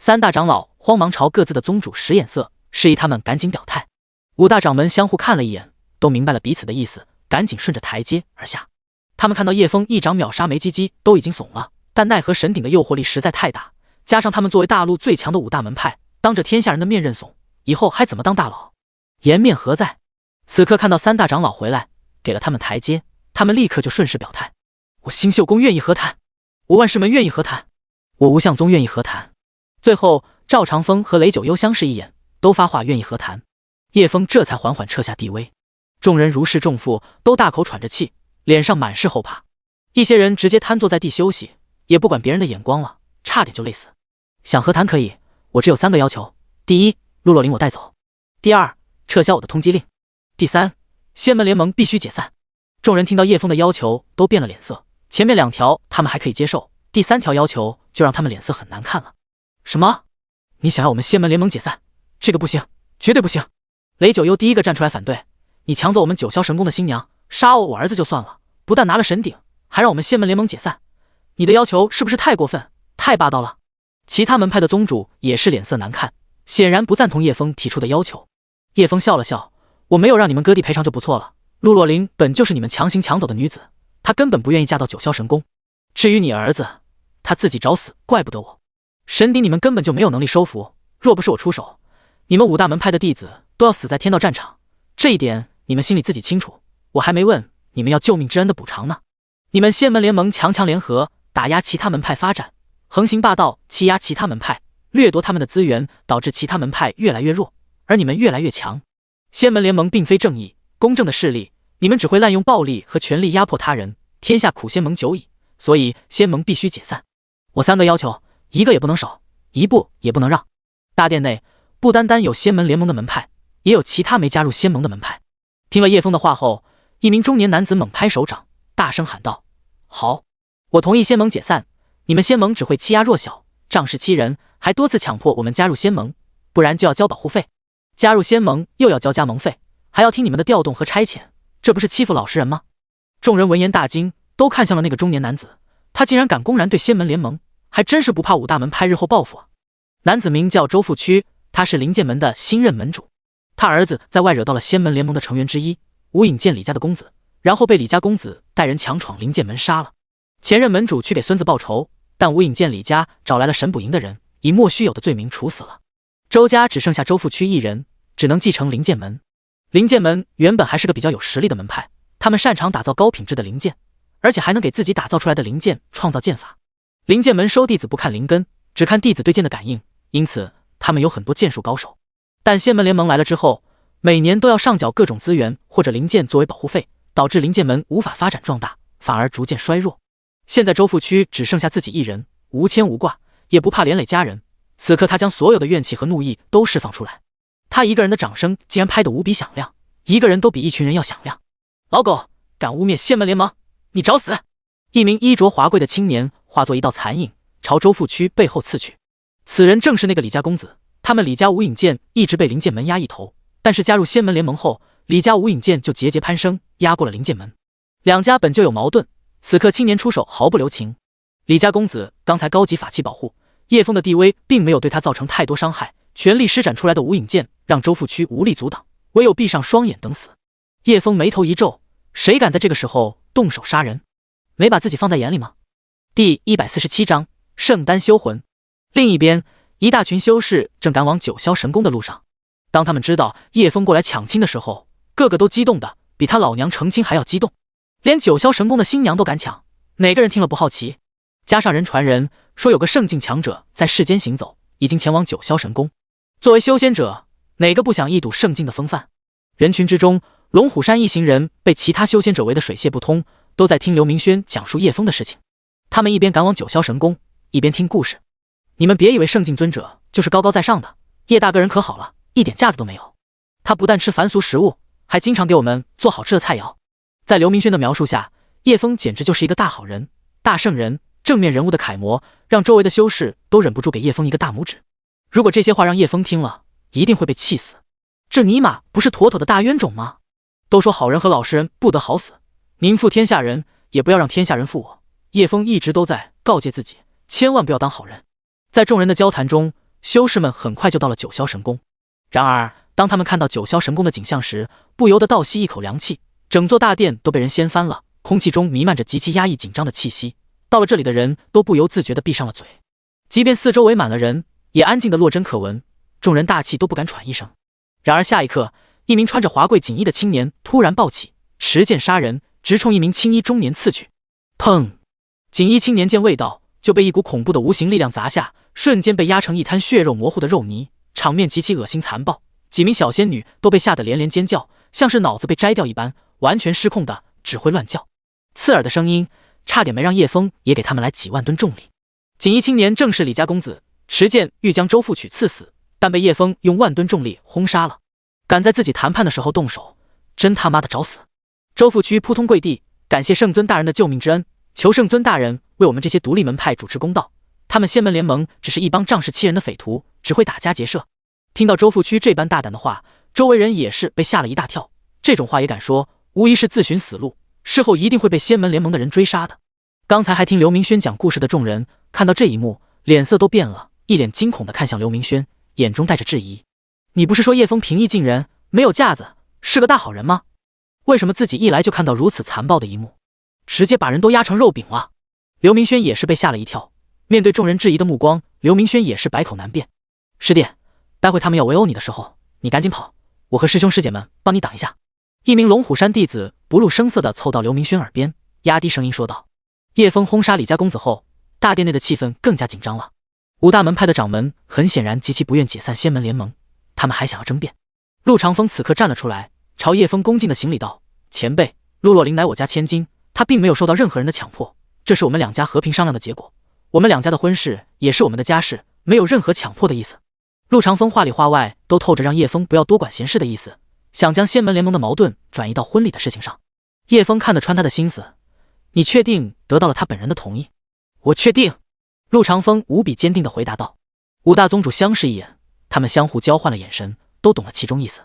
Speaker 1: 3大长老慌忙朝各自的宗主使眼色，示意他们赶紧表态。5大掌门相互看了一眼，都明白了彼此的意思，赶紧顺着台阶而下。他们看到叶枫一掌秒杀梅鸡鸡都已经怂了，但奈何神鼎的诱惑力实在太大，加上他们作为大陆最强的5大门派，当着天下人的面认怂，以后还怎么当大佬？颜面何在？此刻看到3大长老回来，给了他们台阶，他们立刻就顺势表态：“我星宿宫愿意和谈，我万世门愿意和谈，我无相宗愿意和谈。”最后赵长风和雷九幽相视一眼，都发话愿意和谈。叶枫这才缓缓撤下地威。众人如释重负，都大口喘着气，脸上满是后怕。一些人直接瘫坐在地休息，也不管别人的眼光了，差点就累死。想和谈可以，我只有3个要求：第一，陆洛灵我带走；第二，撤销我的通缉令；第三，仙门联盟必须解散。众人听到叶枫的要求都变了脸色，前面2条他们还可以接受，第3条要求就让他们脸色很难看了。什么？你想要我们仙门联盟解散？这个不行，绝对不行！雷九幽第一个站出来反对：“你抢走我们九霄神宫的新娘，杀我儿子就算了，不但拿了神鼎，还让我们仙门联盟解散，你的要求是不是太过分，太霸道了？”其他门派的宗主也是脸色难看，显然不赞同叶枫提出的要求。叶枫笑了笑：“我没有让你们割地赔偿就不错了。陆洛灵本就是你们强行抢走的女子，她根本不愿意嫁到九霄神宫。至于你儿子，他自己找死，怪不得我。神鼎你们根本就没有能力收服，若不是我出手，你们5大门派的弟子都要死在天道战场，这一点你们心里自己清楚。我还没问你们要救命之恩的补偿呢。你们仙门联盟强联合，打压其他门派发展，横行霸道，欺压其他门派，掠夺他们的资源，导致其他门派越来越弱，而你们越来越强。仙门联盟并非正义公正的势力，你们只会滥用暴力和权力压迫他人，天下苦仙盟久矣，所以仙盟必须解散。我3个要求，一个也不能少，一步也不能让。”大殿内不单单有仙门联盟的门派，也有其他没加入仙盟的门派。听了叶枫的话后，一名中年男子猛拍手掌，大声喊道：“好，我同意仙盟解散。你们仙盟只会欺压弱小，仗势欺人，还多次强迫我们加入仙盟，不然就要交保护费。加入仙盟又要交加盟费，还要听你们的调动和差遣，这不是欺负老实人吗？”众人闻言大惊，都看向了那个中年男子，他竟然敢公然对仙门联盟，还真是不怕5大门派日后报复啊！男子名叫周富区，他是灵剑门的新任门主。他儿子在外惹到了仙门联盟的成员之一吴影剑李家的公子，然后被李家公子带人强闯灵剑门杀了。前任门主去给孙子报仇，但吴影剑李家找来了神捕营的人，以莫须有的罪名处死了。周家只剩下周富区一人，只能继承灵剑门。灵剑门原本还是个比较有实力的门派，他们擅长打造高品质的灵剑，而且还能给自己打造出来的灵剑创造剑法。灵剑门收弟子不看灵根，只看弟子对剑的感应，因此他们有很多剑术高手。但仙门联盟来了之后，每年都要上缴各种资源或者灵剑作为保护费，导致灵剑门无法发展壮大，反而逐渐衰弱。现在周富区只剩下自己一人，无牵无挂，也不怕连累家人。此刻他将所有的怨气和怒意都释放出来，他一个人的掌声竟然拍得无比响亮，一个人都比一群人要响亮。老狗，敢污蔑仙门联盟，你找死！一名衣着华贵的青年化作一道残影，朝周富区背后刺去。此人正是那个李家公子，他们李家无影剑一直被灵剑门压一头，但是加入仙门联盟后，李家无影剑就节节攀升，压过了灵剑门。两家本就有矛盾，此刻青年出手毫不留情。李家公子刚才高级法器保护，叶枫的地威并没有对他造成太多伤害，全力施展出来的无影剑让周富区无力阻挡，唯有闭上双眼等死。叶枫眉头一皱，谁敢在这个时候动手杀人？没把自己放在眼里吗？第147章圣丹修魂。另一边，一大群修士正赶往九霄神宫的路上。当他们知道叶枫过来抢亲的时候，个个都激动的比他老娘成亲还要激动，连九霄神宫的新娘都敢抢，哪个人听了不好奇？加上人传人说有个圣境强者在世间行走，已经前往九霄神宫。作为修仙者，哪个不想一睹圣境的风范？人群之中，龙虎山一行人被其他修仙者围得水泄不通，都在听刘明轩讲述叶枫的事情。他们一边赶往九霄神宫，一边听故事。你们别以为圣境尊者就是高高在上的，叶大个人可好了，一点架子都没有。他不但吃凡俗食物，还经常给我们做好吃的菜肴。在刘明轩的描述下，叶枫简直就是一个大好人、大圣人，正面人物的楷模，让周围的修士都忍不住给叶枫一个大拇指。如果这些话让叶枫听了，一定会被气死。这尼玛不是妥妥的大冤种吗？都说好人和老实人不得好死，您负天下人，也不要让天下人负我。叶枫一直都在告诫自己，千万不要当好人。在众人的交谈中，修士们很快就到了九霄神宫。然而当他们看到九霄神宫的景象时，不由得倒吸一口凉气，整座大殿都被人掀翻了，空气中弥漫着极其压抑紧张的气息。到了这里的人都不由自觉地闭上了嘴，即便四周围满了人，也安静的落针可闻，众人大气都不敢喘一声。然而下一刻，一名穿着华贵锦衣的青年突然暴起，持剑杀人，直冲一名青衣中年刺去。砰！锦衣青年见未到，就被一股恐怖的无形力量砸下，瞬间被压成一滩血肉模糊的肉泥，场面极其恶心残暴。几名小仙女都被吓得连连尖叫，像是脑子被摘掉一般，完全失控的只会乱叫。刺耳的声音差点没让叶枫也给他们来几万吨重力。锦衣青年正是李家公子，持剑欲将周富曲刺死，但被叶枫用万吨重力轰杀了。敢在自己谈判的时候动手，真他妈的找死！周富曲扑通跪地，感谢圣尊大人的救命之恩，求圣尊大人为我们这些独立门派主持公道。他们仙门联盟只是一帮仗势欺人的匪徒，只会打家劫舍。听到周富曲这般大胆的话，周围人也是被吓了一大跳。这种话也敢说，无疑是自寻死路，事后一定会被仙门联盟的人追杀的。刚才还听刘明轩讲故事的众人看到这一幕，脸色都变了，一脸惊恐地看向刘明轩，眼中带着质疑。你不是说叶枫平易近人，没有架子，是个大好人吗？为什么自己一来就看到如此残暴的一幕，直接把人都压成肉饼了？刘明轩也是被吓了一跳，面对众人质疑的目光，刘明轩也是百口难辩。师弟，待会他们要围殴你的时候，你赶紧跑，我和师兄师姐们帮你挡一下。一名龙虎山弟子不露声色地凑到刘明轩耳边，压低声音说道。叶枫轰杀李家公子后，大殿内的气氛更加紧张了。五大门派的掌门很显然极其不愿解散仙门联盟，他们还想要争辩。陆长风此刻站了出来，朝叶枫恭敬的行礼道：前辈，陆若琳乃我家千金，她并没有受到任何人的强迫，这是我们两家和平商量的结果。我们两家的婚事也是我们的家事，没有任何强迫的意思。陆长风话里话外都透着让叶枫不要多管闲事的意思，想将仙门联盟的矛盾转移到婚礼的事情上。叶枫看得穿他的心思，你确定得到了他本人的同意？我确定。陆长风无比坚定地回答道。五大宗主相视一眼，他们相互交换了眼神，都懂了其中意思。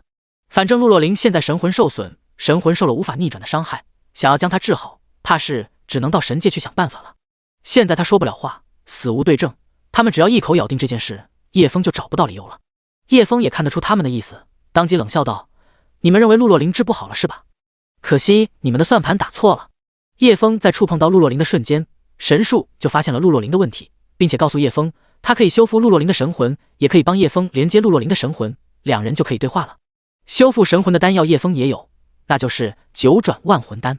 Speaker 1: 反正陆若琳现在神魂受损，神魂受了无法逆转的伤害，想要将她治好，怕是只能到神界去想办法了。现在他说不了话，死无对证，他们只要一口咬定这件事，叶枫就找不到理由了。叶枫也看得出他们的意思，当即冷笑道：你们认为陆若琳治不好了是吧？可惜你们的算盘打错了。叶枫在触碰到陆若琳的瞬间，神术就发现了陆若琳的问题，并且告诉叶枫，他可以修复陆若琳的神魂，也可以帮叶枫连接陆若琳的神魂，两人就可以对话了。修复神魂的丹药叶枫也有，那就是九转万魂丹。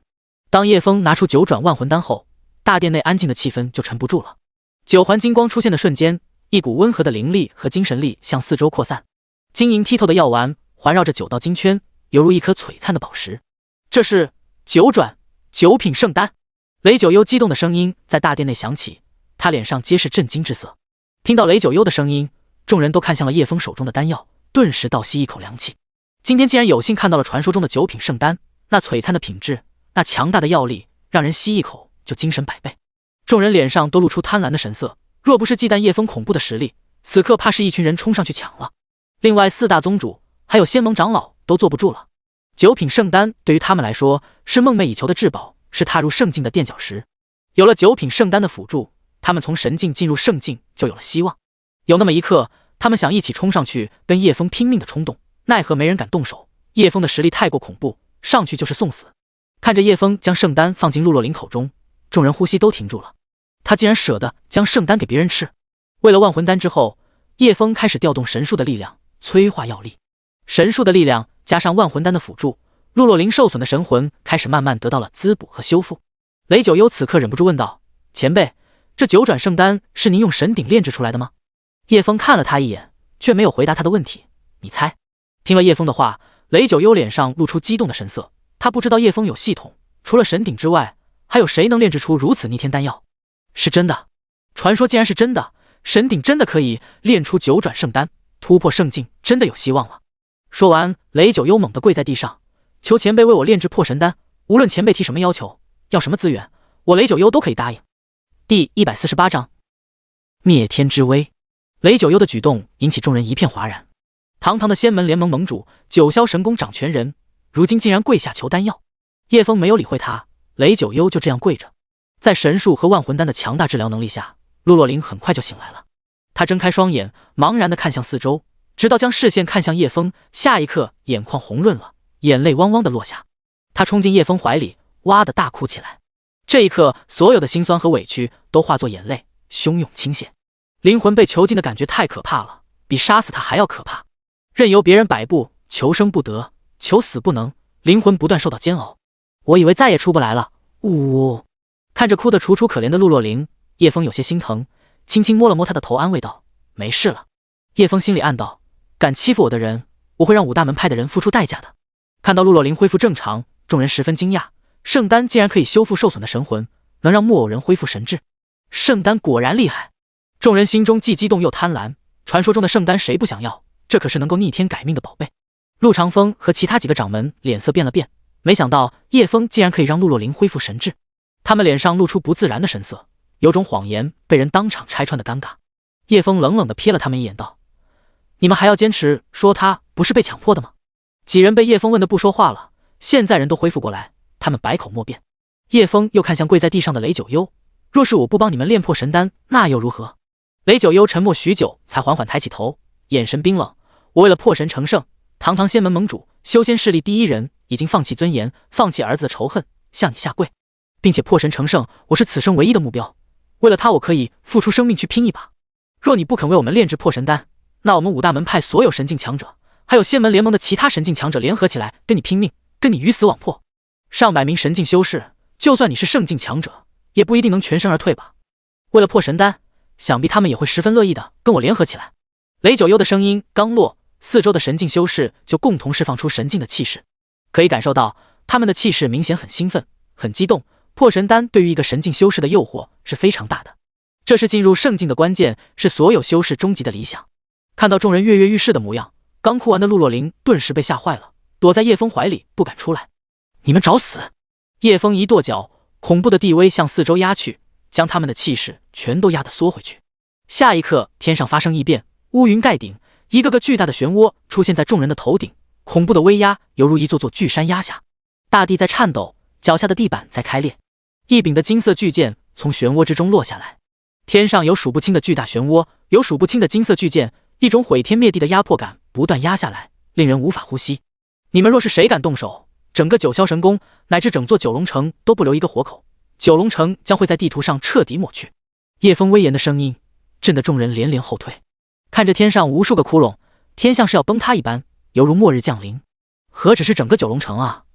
Speaker 1: 当叶枫拿出九转万魂丹后，大殿内安静的气氛就沉不住了。九环金光出现的瞬间，一股温和的灵力和精神力向四周扩散，晶莹剔透的药丸环绕着九道金圈，犹如一颗璀璨的宝石。这是九转九品圣丹。雷九幽激动的声音在大殿内响起，他脸上皆是震惊之色。听到雷九幽的声音，众人都看向了叶枫手中的丹药，顿时倒吸一口凉气。今天竟然有幸看到了传说中的九品圣丹，那璀璨的品质，那强大的药力，让人吸一口就精神百倍。众人脸上都露出贪婪的神色，若不是忌惮叶枫恐怖的实力，此刻怕是一群人冲上去抢了。另外4大宗主还有仙盟长老都坐不住了。9品圣丹对于他们来说是梦寐以求的至宝，是踏入圣境的垫脚石。有了9品圣丹的辅助，他们从神境进入圣境就有了希望。有那么一刻，他们想一起冲上去跟叶枫拼命的冲动，奈何没人敢动手。叶枫的实力太过恐怖，上去就是送死。看着叶枫将圣丹放进陆洛林口中，众人呼吸都停住了。他竟然舍得将圣丹给别人吃。为了万魂丹之后，叶枫开始调动神术的力量，催化药力。神术的力量加上万魂丹的辅助，陆洛林受损的神魂开始慢慢得到了滋补和修复。雷九幽此刻忍不住问道：“前辈，这9转圣丹是您用神鼎炼制出来的吗？”叶枫看了他一眼，却没有回答他的问题。你猜？听了叶枫的话，雷九幽脸上露出激动的神色。他不知道叶枫有系统，除了神鼎之外，还有谁能炼制出如此逆天丹药？是真的，传说竟然是真的，神鼎真的可以炼出9转圣丹，突破圣境真的有希望了。说完，雷九幽猛地跪在地上，求前辈为我炼制破神丹，无论前辈提什么要求，要什么资源，我雷九幽都可以答应。第148章灭天之威。雷九幽的举动引起众人一片哗然。堂堂的仙门联盟盟主，九霄神宫掌权人，如今竟然跪下求丹药。叶枫没有理会他，雷九幽就这样跪着。在神术和万魂丹的强大治疗能力下，陆洛林很快就醒来了。他睁开双眼，茫然地看向四周，直到将视线看向叶枫，下一刻眼眶红润了，眼泪汪汪地落下。他冲进叶枫怀里，哇地大哭起来。这一刻，所有的心酸和委屈都化作眼泪，汹涌倾泻。灵魂被囚禁的感觉太可怕了，比杀死他还要可怕。任由别人摆布，求生不得，求死不能，灵魂不断受到煎熬。我以为再也出不来了，呜！看着哭得楚楚可怜的陆洛林，叶枫有些心疼，轻轻摸了摸他的头，安慰道：“没事了。”叶枫心里暗道：敢欺负我的人，我会让5大门派的人付出代价的。看到陆洛林恢复正常，众人十分惊讶，圣丹竟然可以修复受损的神魂，能让木偶人恢复神智，圣丹果然厉害。众人心中既激动又贪婪，传说中的圣丹谁不想要？这可是能够逆天改命的宝贝。陆长风和其他几个掌门脸色变了变，没想到叶枫竟然可以让陆洛林恢复神智，他们脸上露出不自然的神色，有种谎言被人当场拆穿的尴尬。叶枫冷冷地瞥了他们一眼，道：“你们还要坚持说他不是被强迫的吗？”几人被叶枫问得不说话了，现在人都恢复过来，他们百口莫辩。叶枫又看向跪在地上的雷九幽：“若是我不帮你们炼破神丹，那又如何？”雷九幽沉默许久，才缓缓抬起头，眼神冰冷：“我为了破神成圣，堂堂仙门盟主，修仙势力第一人，已经放弃尊严，放弃儿子的仇恨，向你下跪，并且破神成圣，我是此生唯一的目标。为了他，我可以付出生命去拼一把。若你不肯为我们炼制破神丹，那我们5大门派所有神境强者，还有仙门联盟的其他神境强者联合起来跟你拼命，跟你鱼死网破。上百名神境修士，就算你是圣境强者，也不一定能全身而退吧？为了破神丹，想必他们也会十分乐意的跟我联合起来。”雷九幽的声音刚落，四周的神境修士就共同释放出神境的气势，可以感受到他们的气势明显很兴奋，很激动。破神丹对于一个神境修士的诱惑是非常大的，这是进入圣境的关键，是所有修士终极的理想。看到众人跃跃欲试的模样，刚哭完的陆洛林顿时被吓坏了，躲在叶枫怀里不敢出来。你们找死！叶枫一跺脚，恐怖的地威向四周压去，将他们的气势全都压得缩回去。下一刻，天上发生异变，乌云盖顶，一个个巨大的漩涡出现在众人的头顶，恐怖的威压犹如一座座巨山压下，大地在颤抖，脚下的地板在开裂。一柄的金色巨剑从漩涡之中落下来，天上有数不清的巨大漩涡，有数不清的金色巨剑，一种毁天灭地的压迫感不断压下来，令人无法呼吸。你们若是谁敢动手，整个九霄神宫乃至整座九龙城都不留一个活口，九龙城将会在地图上彻底抹去。叶枫威严的声音震得众人连连后退，看着天上无数个窟窿，天像是要崩塌一般，犹如末日降临。何止是整个九龙城啊，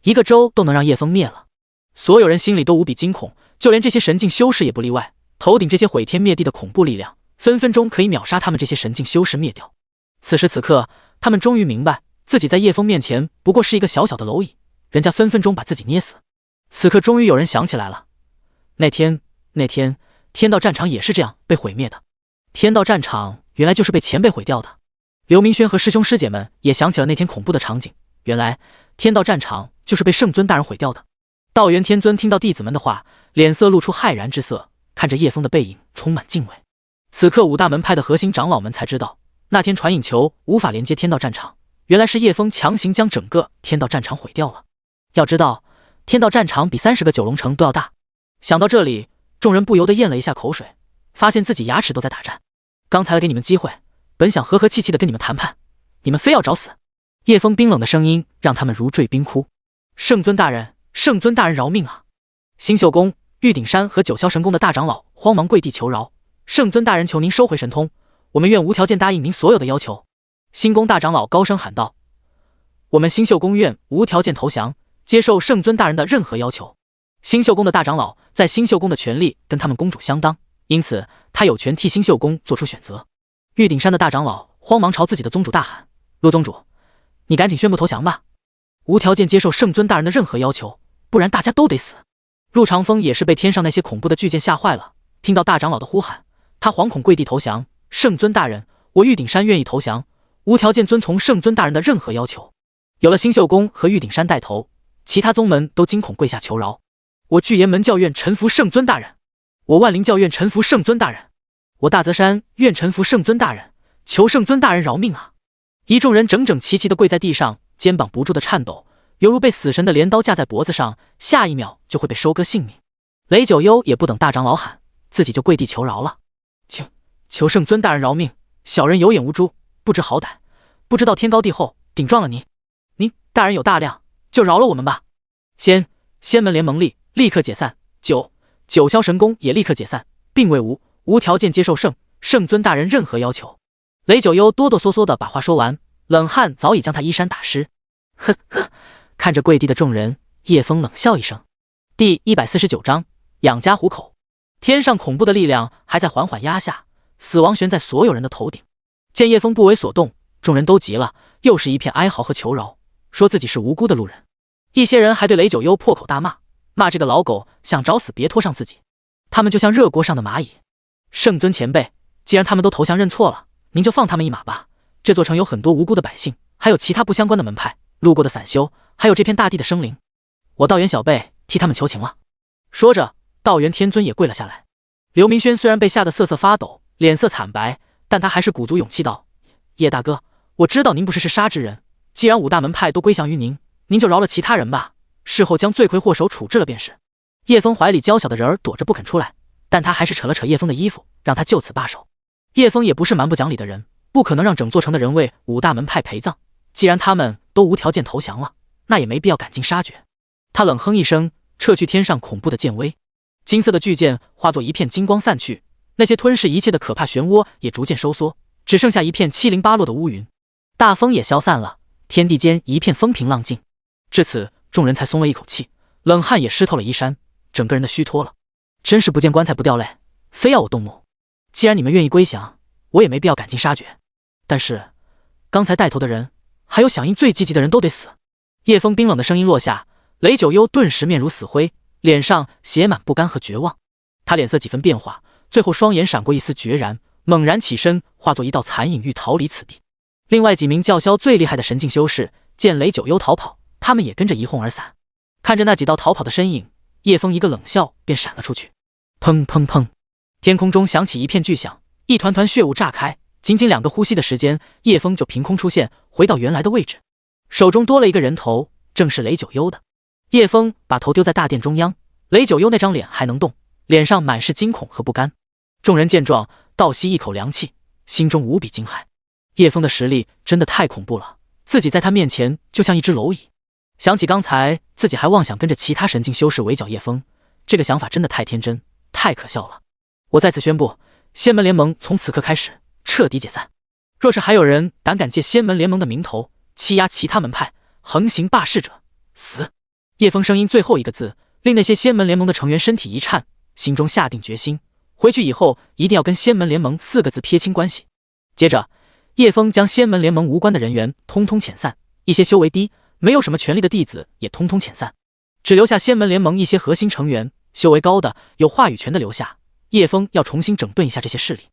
Speaker 1: 一个州都能让叶枫灭了。所有人心里都无比惊恐，就连这些神境修士也不例外，头顶这些毁天灭地的恐怖力量，分分钟可以秒杀他们这些神境修士灭掉。此时此刻，他们终于明白，自己在叶枫面前不过是一个小小的蝼蚁，人家分分钟把自己捏死。此刻终于有人想起来了，那天天道战场也是这样被毁灭的。天道战场原来就是被前辈毁掉的。刘明轩和师兄师姐们也想起了那天恐怖的场景，原来天道战场就是被圣尊大人毁掉的。道元天尊听到弟子们的话，脸色露出骇然之色，看着叶枫的背影充满敬畏。此刻五大门派的核心长老们才知道，那天传引球无法连接天道战场，原来是叶枫强行将整个天道战场毁掉了。要知道，天道战场比30个九龙城都要大。想到这里，众人不由得咽了一下口水，发现自己牙齿都在打颤。刚才给你们机会，本想和和气气的跟你们谈判，你们非要找死。叶枫冰冷的声音让他们如坠冰窟。圣尊大人，圣尊大人饶命啊！星宿宫、玉鼎山和九霄神宫的大长老慌忙跪地求饶，圣尊大人求您收回神通，我们愿无条件答应您所有的要求。星宫大长老高声喊道：我们星宿宫愿无条件投降，接受圣尊大人的任何要求。星宿宫的大长老在星宿宫的权力跟他们公主相当，因此他有权替星宿宫做出选择。玉鼎山的大长老慌忙朝自己的宗主大喊：陆宗主，你赶紧宣布投降吧，无条件接受圣尊大人的任何要求，不然大家都得死。陆长风也是被天上那些恐怖的巨剑吓坏了，听到大长老的呼喊，他惶恐跪地投降。圣尊大人，我玉鼎山愿意投降，无条件遵从圣尊大人的任何要求。有了星宿宫和玉鼎山带头，其他宗门都惊恐跪下求饶。我巨岩门教愿臣服圣尊大人，我万灵教愿臣服圣尊大人，我大泽山愿臣服圣尊大人，求圣尊大人饶命啊！一众人整整齐齐地跪在地上，肩膀不住的颤抖，犹如被死神的镰刀架在脖子上，下一秒就会被收割性命。雷九幽也不等大长老喊，自己就跪地求饶了。求圣尊大人饶命，小人有眼无珠，不知好歹，不知道天高地厚，顶撞了您大人有大量，就饶了我们吧。仙门联盟立刻解散，九霄神宫也立刻解散，并为无条件接受圣尊大人任何要求。雷九幽哆哆嗦嗦地把话说完，冷汗早已将他衣衫打湿。呵呵，看着跪地的众人，叶枫冷笑一声。第149章养家糊口。天上恐怖的力量还在缓缓压下，死亡悬在所有人的头顶。见叶枫不为所动，众人都急了，又是一片哀嚎和求饶，说自己是无辜的路人。一些人还对雷九幽破口大骂，骂这个老狗想找死别拖上自己，他们就像热锅上的蚂蚁。圣尊前辈，既然他们都投降认错了，您就放他们一马吧。这座城有很多无辜的百姓，还有其他不相关的门派，路过的散修，还有这片大地的生灵，我道元小辈替他们求情了。说着，道元天尊也跪了下来。刘明轩虽然被吓得瑟瑟发抖，脸色惨白，但他还是鼓足勇气道：叶大哥，我知道您不是杀之人，既然五大门派都归降于您，您就饶了其他人吧，事后将罪魁祸首处置了便是。叶枫怀里娇小的人儿躲着不肯出来，但他还是扯了扯叶枫的衣服，让他就此罢手。叶枫也不是蛮不讲理的人，不可能让整座城的人为五大门派陪葬，既然他们都无条件投降了，那也没必要赶尽杀绝。他冷哼一声，撤去天上恐怖的剑威，金色的巨剑化作一片金光散去，那些吞噬一切的可怕漩涡也逐渐收缩，只剩下一片七零八落的乌云。大风也消散了，天地间一片风平浪静。至此，众人才松了一口气，冷汗也湿透了衣衫，整个人的虚脱了。真是不见棺材不掉泪，非要我动怒。既然你们愿意归降，我也没必要赶尽杀绝。但是，刚才带头的人，还有响应最积极的人都得死。叶枫冰冷的声音落下，雷九幽顿时面如死灰，脸上写满不甘和绝望。他脸色几分变化，最后双眼闪过一丝决然，猛然起身，化作一道残影欲逃离此地。另外几名叫嚣最厉害的神境修士见雷九幽逃跑，他们也跟着一哄而散。看着那几道逃跑的身影，叶枫一个冷笑便闪了出去。砰砰砰，天空中响起一片巨响，一团团血雾炸开，仅仅2个呼吸的时间，叶枫就凭空出现，回到原来的位置，手中多了一个人头，正是雷九幽的。叶枫把头丢在大殿中央，雷九幽那张脸还能动，脸上满是惊恐和不甘。众人见状，倒吸一口凉气，心中无比惊骇。叶枫的实力真的太恐怖了，自己在他面前就像一只蝼蚁。想起刚才自己还妄想跟着其他神境修士围剿叶枫，这个想法真的太天真，太可笑了。我在此宣布，仙门联盟从此刻开始彻底解散。若是还有人胆敢借仙门联盟的名头欺压其他门派，横行霸市者，死！叶枫声音最后一个字，令那些仙门联盟的成员身体一颤，心中下定决心，回去以后一定要跟仙门联盟4个字撇清关系。接着，叶枫将仙门联盟无关的人员通通遣散，一些修为低、没有什么权力的弟子也通通遣散，只留下仙门联盟一些核心成员，修为高的、有话语权的留下。叶枫要重新整顿一下这些势力。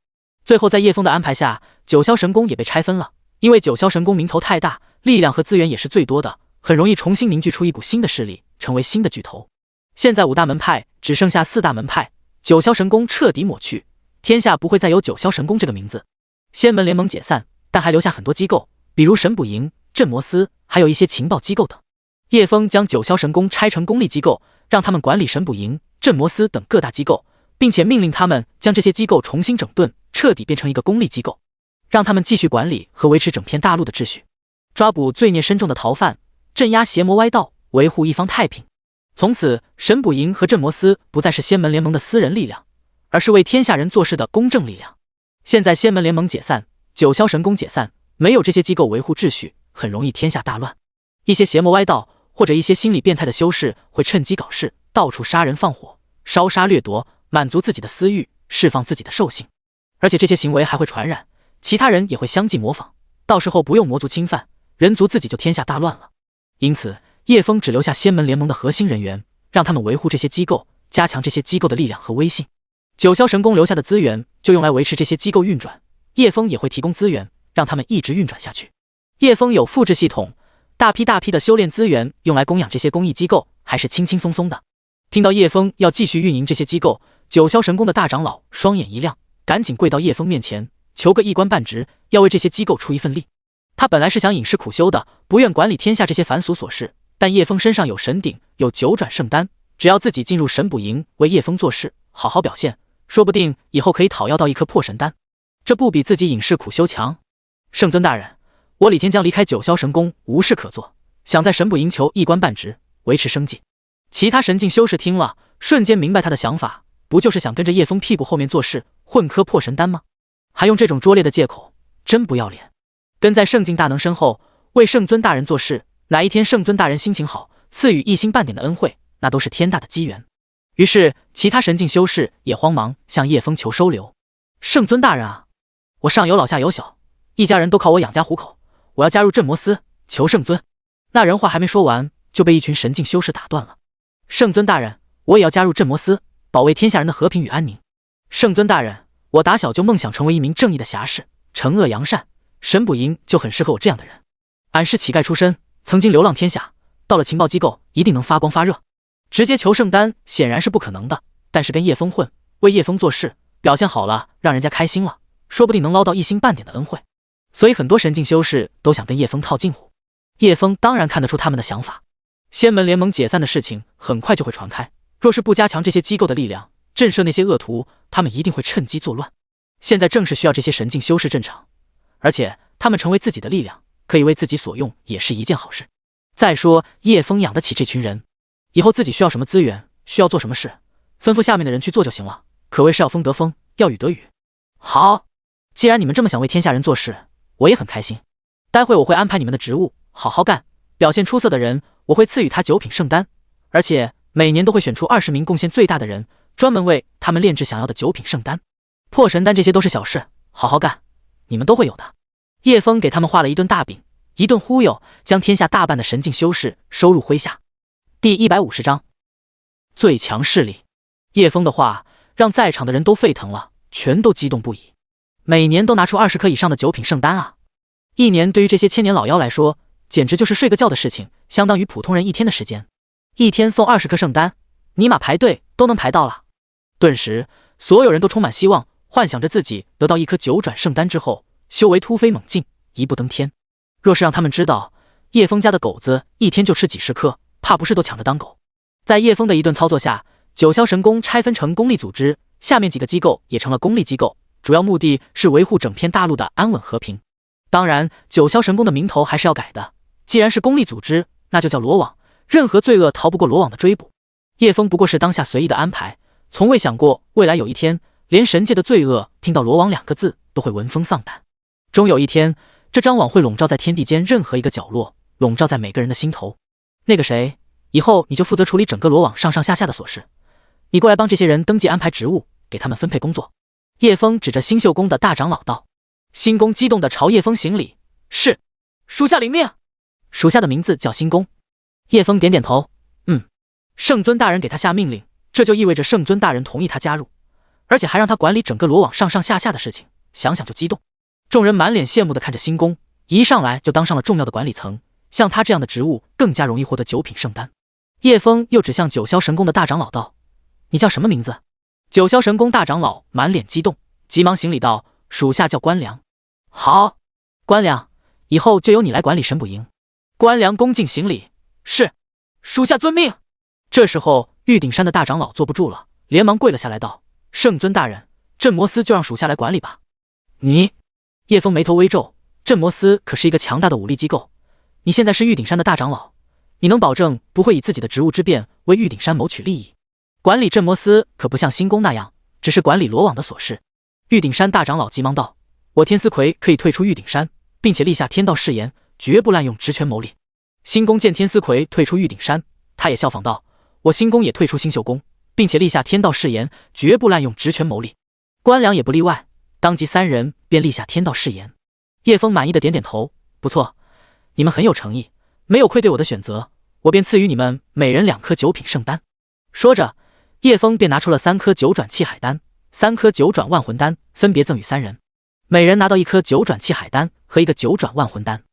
Speaker 1: 最后在叶枫的安排下，九霄神宫也被拆分了，因为九霄神宫名头太大，力量和资源也是最多的，很容易重新凝聚出一股新的势力，成为新的巨头。现在5大门派只剩下4大门派，九霄神宫彻底抹去，天下不会再有九霄神宫这个名字。仙门联盟解散，但还留下很多机构，比如神捕营、镇魔司，还有一些情报机构等。叶枫将九霄神宫拆成公立机构，让他们管理神捕营、镇魔司等各大机构，并且命令他们将这些机构重新整顿，彻底变成一个公立机构，让他们继续管理和维持整片大陆的秩序，抓捕罪孽深重的逃犯，镇压邪魔歪道，维护一方太平。从此，神捕营和镇魔司不再是仙门联盟的私人力量，而是为天下人做事的公正力量。现在仙门联盟解散，九霄神宫解散，没有这些机构维护秩序，很容易天下大乱。一些邪魔歪道或者一些心理变态的修士会趁机搞事，到处杀人放火，烧杀掠夺，满足自己的私欲，释放自己的兽性。而且这些行为还会传染，其他人也会相继模仿，到时候不用魔族侵犯，人族自己就天下大乱了。因此叶枫只留下仙门联盟的核心人员，让他们维护这些机构，加强这些机构的力量和威信。九霄神宫留下的资源就用来维持这些机构运转，叶枫也会提供资源，让他们一直运转下去。叶枫有复制系统，大批的修炼资源用来供养这些公益机构，还是轻轻松松的。听到叶枫要继续运营这些机构，九霄神宫的大长老双眼一亮，赶紧跪到叶枫面前，求个一官半职，要为这些机构出一份力。他本来是想隐世苦修的，不愿管理天下这些繁俗琐事，但叶枫身上有神鼎，有九转圣丹，只要自己进入神捕营，为叶枫做事，好好表现，说不定以后可以讨要到一颗破神丹，这不比自己隐世苦修强？圣尊大人，我李天将离开九霄神宫，无事可做，想在神捕营求一官半职，维持生计。其他神境修士听了，瞬间明白他的想法，不就是想跟着叶枫屁股后面做事，混颗破神丹吗？还用这种拙劣的借口，真不要脸！跟在圣境大能身后，为圣尊大人做事，哪一天圣尊大人心情好，赐予一星半点的恩惠，那都是天大的机缘。于是其他神境修士也慌忙向叶枫求收留。圣尊大人啊，我上有老下有小，一家人都靠我养家糊口，我要加入镇魔司，求圣尊。那人话还没说完，就被一群神境修士打断了。圣尊大人，我也要加入镇魔司，保卫天下人的和平与安宁。圣尊大人，我打小就梦想成为一名正义的侠士，惩恶扬善，神捕营就很适合我这样的人。俺是乞丐出身，曾经流浪天下，到了情报机构一定能发光发热。直接求圣丹显然是不可能的，但是跟叶枫混，为叶枫做事，表现好了，让人家开心了，说不定能捞到一星半点的恩惠。所以很多神境修士都想跟叶枫套近乎。叶枫当然看得出他们的想法。仙门联盟解散的事情很快就会传开，若是不加强这些机构的力量，震慑那些恶徒，他们一定会趁机作乱。现在正是需要这些神境修士镇场，而且他们成为自己的力量，可以为自己所用，也是一件好事。再说叶枫养得起这群人，以后自己需要什么资源，需要做什么事，吩咐下面的人去做就行了，可谓是要风得风，要雨得雨。好，既然你们这么想为天下人做事，我也很开心。待会我会安排你们的职务，好好干，表现出色的人我会赐予他9品圣丹，而且每年都会选出20名贡献最大的人，专门为他们炼制想要的9品圣丹。破神丹这些都是小事，好好干，你们都会有的。叶枫给他们画了一顿大饼，一顿忽悠，将天下大半的神境修士收入麾下。第150章最强势力。叶枫的话让在场的人都沸腾了，全都激动不已。每年都拿出20颗以上的9品圣丹啊！一年对于这些千年老妖来说，简直就是睡个觉的事情，相当于普通人一天的时间。一天送20颗圣丹，尼玛排队都能排到了。顿时，所有人都充满希望，幻想着自己得到一颗9转圣丹之后，修为突飞猛进，一步登天。若是让他们知道，叶枫家的狗子一天就吃几10颗，怕不是都抢着当狗。在叶枫的一顿操作下，九霄神宫拆分成公立组织，下面几个机构也成了公立机构，主要目的是维护整片大陆的安稳和平。当然，九霄神宫的名头还是要改的，既然是公立组织，那就叫罗网，任何罪恶逃不过罗网的追捕。叶枫不过是当下随意的安排，从未想过未来有一天，连神界的罪恶听到罗网2个字都会闻风丧胆。终有一天，这张网会笼罩在天地间任何一个角落，笼罩在每个人的心头。那个谁，以后你就负责处理整个罗网上上下下的琐事，你过来帮这些人登记安排职务，给他们分配工作。叶枫指着星宿宫的大长老道。星宫激动地朝叶枫行礼，是，属下领命。属下的名字叫星宫。叶枫点点头，圣尊大人给他下命令，这就意味着圣尊大人同意他加入，而且还让他管理整个罗网上上下下的事情，想想就激动。众人满脸羡慕地看着星宫，一上来就当上了重要的管理层，像他这样的职务更加容易获得9品圣丹。叶枫又指向九霄神宫的大长老道，你叫什么名字？九霄神宫大长老满脸激动，急忙行礼道：“属下叫关良。”好，关良，以后就由你来管理神捕营。关良恭敬行礼：“是，属下遵命。”这时候，玉鼎山的大长老坐不住了，连忙跪了下来道：“圣尊大人，镇魔司就让属下来管理吧。”你，叶枫眉头微皱，镇魔司可是一个强大的武力机构，你现在是玉鼎山的大长老，你能保证不会以自己的职务之便为玉鼎山谋取利益？管理镇魔司可不像星宫那样，只是管理罗网的琐事。玉鼎山大长老急忙道：“我天思奎可以退出玉鼎山，并且立下天道誓言，绝不滥用职权谋利。”星宫见天思奎退出玉鼎山，他也效仿道：“我星宫也退出星宿宫，并且立下天道誓言，绝不滥用职权谋利。”关良也不例外，当即三人便立下天道誓言。叶枫满意的点点头：“不错，你们很有诚意，没有愧对我的选择，我便赐予你们每人2颗9品圣丹。”说着，叶枫便拿出了3颗9转气海丹、3颗9转万魂丹，分别赠予三人，每人拿到1颗9转气海丹和1个9转万魂丹。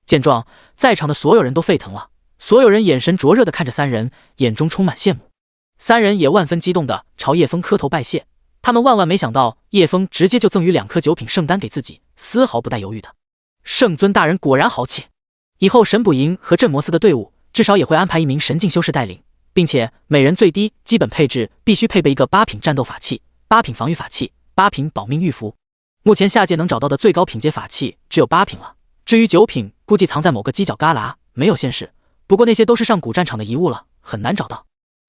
Speaker 1: 见状，在场的所有人都沸腾了，所有人眼神灼热地看着三人，眼中充满羡慕。三人也万分激动地朝叶枫磕头拜谢，他们万万没想到叶枫直接就赠予2颗9品圣丹给自己，丝毫不带犹豫的。圣尊大人果然豪气，以后神捕营和镇魔司的队伍至少也会安排1名神境修士带领，并且每人最低基本配置必须配备1个8品战斗法器、8品防御法器、8品保命玉符。目前下界能找到的最高品阶法器只有8品了，至于9品估计藏在某个犄角旮旯，没有现世，不过那些都是上古战场的遗物了，很难找到。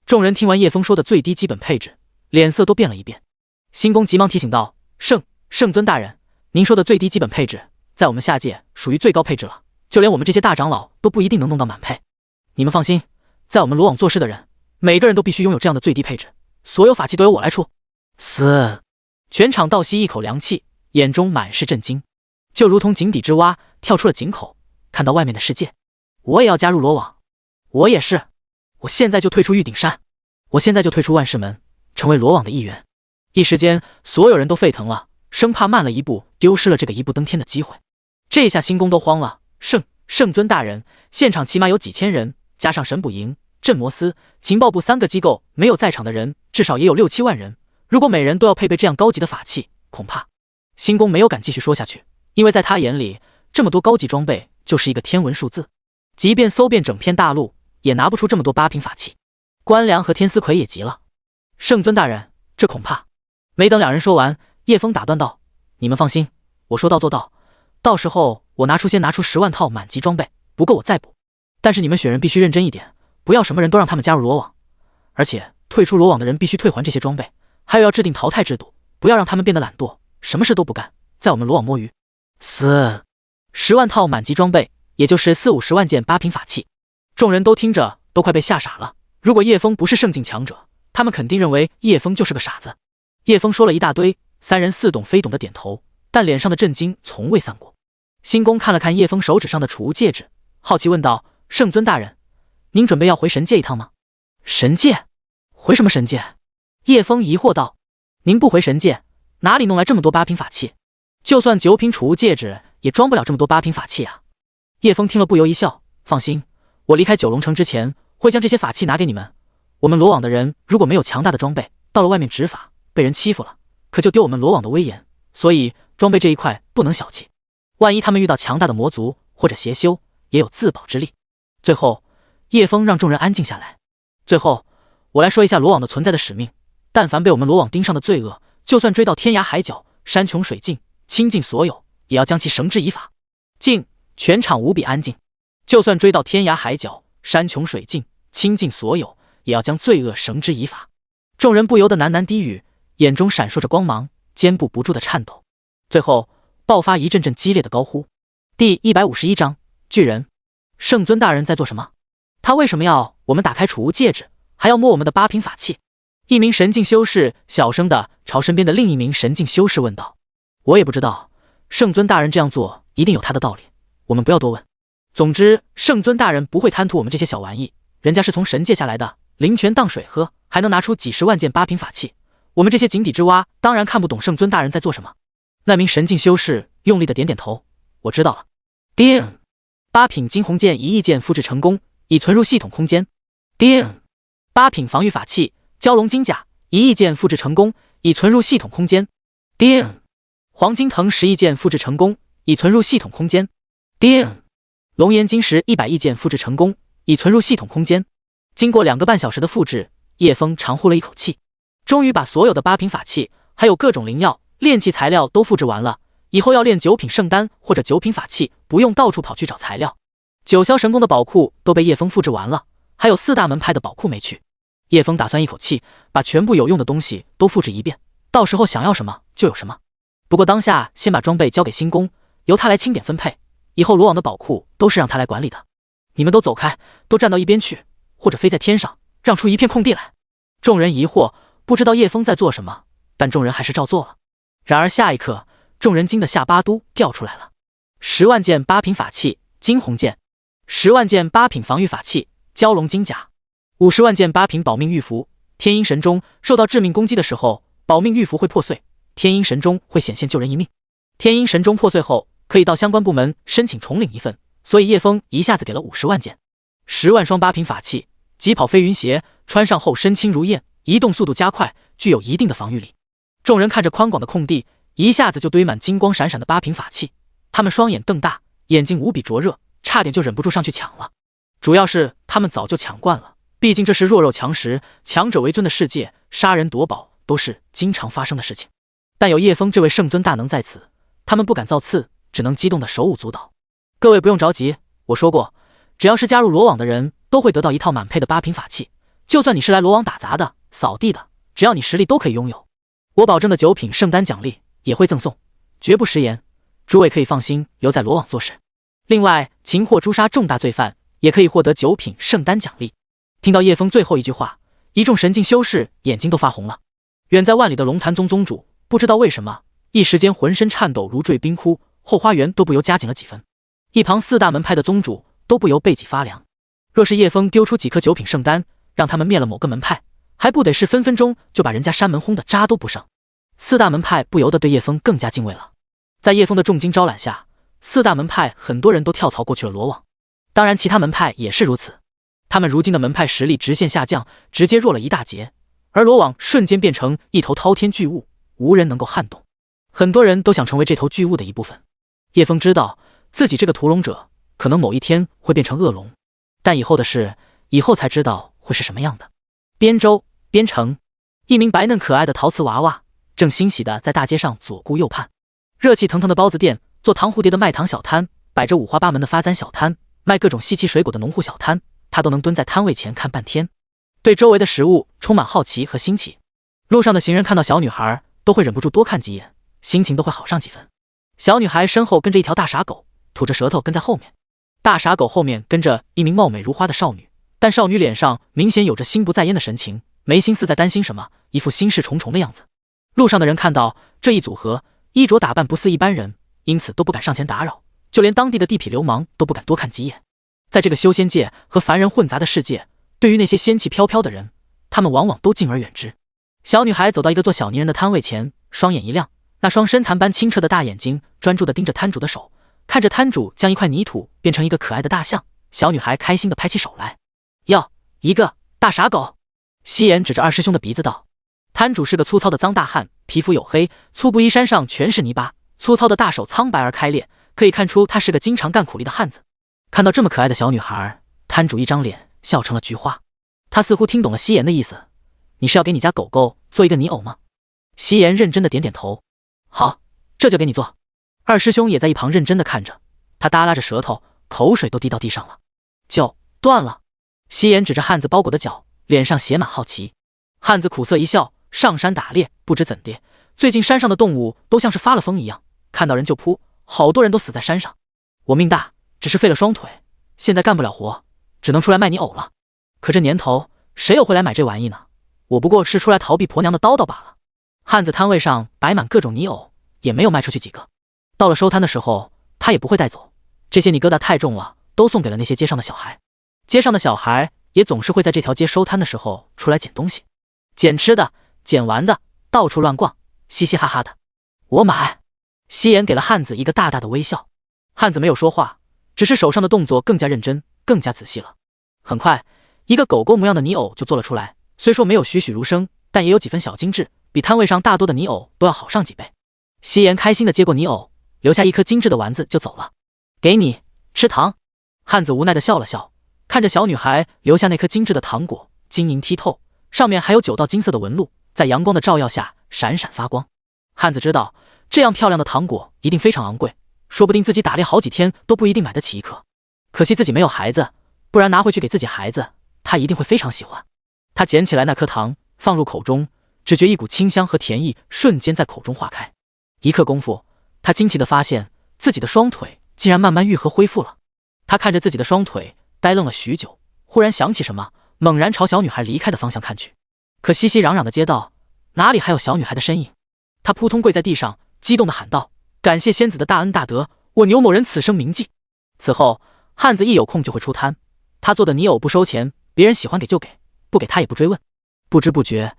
Speaker 1: 众人听完叶枫说的最低基本配置，脸色都变了一变。星宫急忙提醒道：“圣尊大人，您说的最低基本配置在我们下界属于最高配置了，就连我们这些大长老都不一定能弄到满配。你们放心，在我们罗网做事的人，每个人都必须拥有这样的最低配置，所有法器都由我来出。”全场倒吸一口凉气，眼中满是震惊，就如同井底之蛙跳出了井口，看到外面的世界。我也要加入罗网，我也是，我现在就退出玉鼎山，我现在就退出万世门，成为罗网的一员。一时间，所有人都沸腾了，生怕慢了一步，丢失了这个一步登天的机会。这下星宫都慌了，圣尊大人，现场起码有几千人，加上神捕营、镇魔司、情报部3个机构，没有在场的人至少也有6、7万人。如果每人都要配备这样高级的法器，恐怕……星宫没有敢继续说下去，因为在他眼里，这么多高级装备就是一个天文数字，即便搜遍整片大陆，也拿不出这么多8品法器。关良和天思奎也急了：“圣尊大人，这恐怕……”没等两人说完，叶枫打断道：“你们放心，我说到做到，到时候我先拿出10万套满级装备，不够我再补。但是你们选人必须认真一点，不要什么人都让他们加入罗网，而且退出罗网的人必须退还这些装备，还有要制定淘汰制度，不要让他们变得懒惰，什么事都不干，在我们罗网摸鱼。10万套满级装备，也就是40-50万件8品法器。”众人都听着都快被吓傻了。如果叶枫不是圣境强者，他们肯定认为叶枫就是个傻子。叶枫说了一大堆，三人似懂非懂的点头，但脸上的震惊从未散过。星宫看了看叶枫手指上的储物戒指，好奇问道：“圣尊大人，您准备要回神界一趟吗？”“神界？回什么神界？”叶枫疑惑道：“您不回神界，哪里弄来这么多8品法器？就算9品储物戒指，也装不了这么多8品法器啊。”叶枫听了不由一笑：“放心，我离开九龙城之前，会将这些法器拿给你们。我们罗网的人如果没有强大的装备，到了外面执法，被人欺负了，可就丢我们罗网的威严，所以装备这一块不能小气。万一他们遇到强大的魔族或者邪修，也有自保之力。”最后，叶枫让众人安静下来。最后，我来说一下罗网的存在的使命。但凡被我们罗网盯上的罪恶，就算追到天涯海角、山穷水尽，倾尽所有，也要将其绳之以法。静！全场无比安静。就算追到天涯海角、山穷水尽，倾尽所有，也要将罪恶绳之以法。众人不由得喃喃低语，眼中闪烁着光芒，肩部不住的颤抖。最后爆发一阵阵激烈的高呼。第151章巨人。圣尊大人在做什么？他为什么要我们打开储物戒指，还要摸我们的8品法器？一名神境修士小声地朝身边的另一名神境修士问道：“我也不知道，圣尊大人这样做一定有他的道理，我们不要多问。总之，圣尊大人不会贪图我们这些小玩意，人家是从神界下来的，灵泉当水喝，还能拿出几十万件8品法器。我们这些井底之蛙当然看不懂圣尊大人在做什么。”那名神境修士用力的点点头：“我知道了。”叮！8品金红剑1亿件复制成功，已存入系统空间。叮！8品防御法器蛟龙金甲1亿件复制成功，已存入系统空间。叮！黄金藤10亿件复制成功，已存入系统空间。叮！龙岩晶石100亿件复制成功，已存入系统空间。经过2个半小时的复制，叶枫长呼了一口气，终于把所有的8品法器，还有各种灵药、炼器材料都复制完了。以后要炼9品圣丹或者9品法器，不用到处跑去找材料。9霄神宫的宝库都被叶枫复制完了，还有4大门派的宝库没去。叶枫打算一口气把全部有用的东西都复制一遍，到时候想要什么就有什么。不过当下先把装备交给星宫，由他来清点分配，以后罗网的宝库都是让他来管理的。你们都走开，都站到一边去，或者飞在天上，让出一片空地来。众人疑惑，不知道叶枫在做什么，但众人还是照做了。然而下一刻，众人惊得下巴都掉出来了。10万件8品法器金红剑，10万件8品防御法器蛟龙金甲，50万件8品保命玉符。天鹰神钟受到致命攻击的时候，保命玉符会破碎，天鹰神钟会显现救人一命。天鹰神钟破碎后，可以到相关部门申请重领一份，所以叶枫一下子给了50万件。10万双8品法器疾跑飞云鞋，穿上后身轻如燕，移动速度加快，具有一定的防御力。众人看着宽广的空地，一下子就堆满金光闪闪的8品法器，他们双眼瞪大，眼睛无比灼热，差点就忍不住上去抢了。主要是他们早就抢惯了，毕竟这是弱肉强食、强者为尊的世界，杀人夺宝都是经常发生的事情。但有叶枫这位圣尊大能在此，他们不敢造次，只能激动的手舞足蹈。各位不用着急，我说过，只要是加入罗网的人，都会得到一套满配的8品法器，就算你是来罗网打杂的、扫地的，只要你实力都可以拥有。我保证的9品圣丹奖励也会赠送，绝不食言。诸位可以放心留在罗网做事。另外，擒获诛杀重大罪犯也可以获得9品圣丹奖励。听到叶枫最后一句话，一众神境修士眼睛都发红了。远在万里的龙潭宗宗主不知道为什么，一时间浑身颤抖如坠冰窟，后花园都不由加紧了几分。一旁4大门派的宗主都不由背脊发凉。若是叶枫丢出几颗9品圣丹，让他们灭了某个门派，还不得是分分钟就把人家山门轰得渣都不剩。4大门派不由得对叶枫更加敬畏了。在叶枫的重金招揽下，4大门派很多人都跳槽过去了罗网，当然其他门派也是如此。他们如今的门派实力直线下降，直接弱了一大截，而罗网瞬间变成一头滔天巨物，无人能够撼动。很多人都想成为这头巨物的一部分。叶枫知道自己这个屠龙者可能某一天会变成恶龙，但以后的事以后才知道会是什么样的。边州边城，一名白嫩可爱的陶瓷娃娃正欣喜地在大街上左顾右盼。热气腾腾的包子店，做糖蝴蝶的卖糖小摊，摆着五花八门的发簪小摊，卖各种稀奇水果的农户小摊，他都能蹲在摊位前看半天，对周围的食物充满好奇和新奇。路上的行人看到小女孩都会忍不住多看几眼，心情都会好上几分。小女孩身后跟着一条大傻狗，吐着舌头跟在后面。大傻狗后面跟着一名貌美如花的少女，但少女脸上明显有着心不在焉的神情，没心思在担心什么，一副心事重重的样子。路上的人看到这一组合，衣着打扮不似一般人，因此都不敢上前打扰，就连当地的地痞流氓都不敢多看几眼。在这个修仙界和凡人混杂的世界，对于那些仙气飘飘的人，他们往往都敬而远之。小女孩走到一个做小泥人的摊位前，双眼一亮，那双深潭般清澈的大眼睛专注地盯着摊主的手，看着摊主将一块泥土变成一个可爱的大象，小女孩开心地拍起手来。哟，一个大傻狗！夕颜指着二师兄的鼻子道。摊主是个粗糙的脏大汉，皮肤黝黑，粗布衣衫上全是泥巴，粗糙的大手苍白而开裂，可以看出他是个经常干苦力的汉子。看到这么可爱的小女孩，摊主一张脸笑成了菊花。他似乎听懂了夕颜的意思，你是要给你家狗狗做一个泥偶吗？夕颜认真的点点头。好，这就给你做。二师兄也在一旁认真的看着，他耷拉着舌头，口水都滴到地上了。就断了。夕颜指着汉子包裹的脚，脸上写满好奇。汉子苦涩一笑，上山打猎，不知怎的，最近山上的动物都像是发了疯一样，看到人就扑，好多人都死在山上。我命大，只是废了双腿，现在干不了活，只能出来卖泥偶了。可这年头，谁又会来买这玩意呢？我不过是出来逃避婆娘的叨叨罢了。汉子摊位上摆满各种泥偶，也没有卖出去几个。到了收摊的时候，他也不会带走，这些泥疙瘩太重了，都送给了那些街上的小孩。街上的小孩也总是会在这条街收摊的时候出来捡东西，捡吃的，捡玩的，到处乱逛，嘻嘻哈哈的。我买。夕颜给了汉子一个大大的微笑。汉子没有说话，只是手上的动作更加认真，更加仔细了。很快，一个狗狗模样的泥偶就做了出来，虽说没有栩栩如生，但也有几分小精致，比摊位上大多的泥偶都要好上几倍。夕颜开心的接过泥偶，留下一颗精致的丸子就走了。给你吃糖。汉子无奈的笑了笑，看着小女孩留下那颗精致的糖果，晶莹剔透，上面还有9道金色的纹路，在阳光的照耀下闪闪发光。汉子知道这样漂亮的糖果一定非常昂贵，说不定自己打猎好几天都不一定买得起一颗。可惜自己没有孩子，不然拿回去给自己孩子，他一定会非常喜欢。他捡起来那颗糖放入口中，只觉一股清香和甜意瞬间在口中化开。一刻功夫，他惊奇地发现自己的双腿竟然慢慢愈合恢复了。他看着自己的双腿呆愣了许久，忽然想起什么，猛然朝小女孩离开的方向看去。可熙熙攘攘的街道哪里还有小女孩的身影？他扑通跪在地上，激动地喊道：感谢仙子的大恩大德，我牛某人此生铭记。此后汉子一有空就会出摊，他做的泥偶不收钱，别人喜欢给就给，不给他也不追问。不知不觉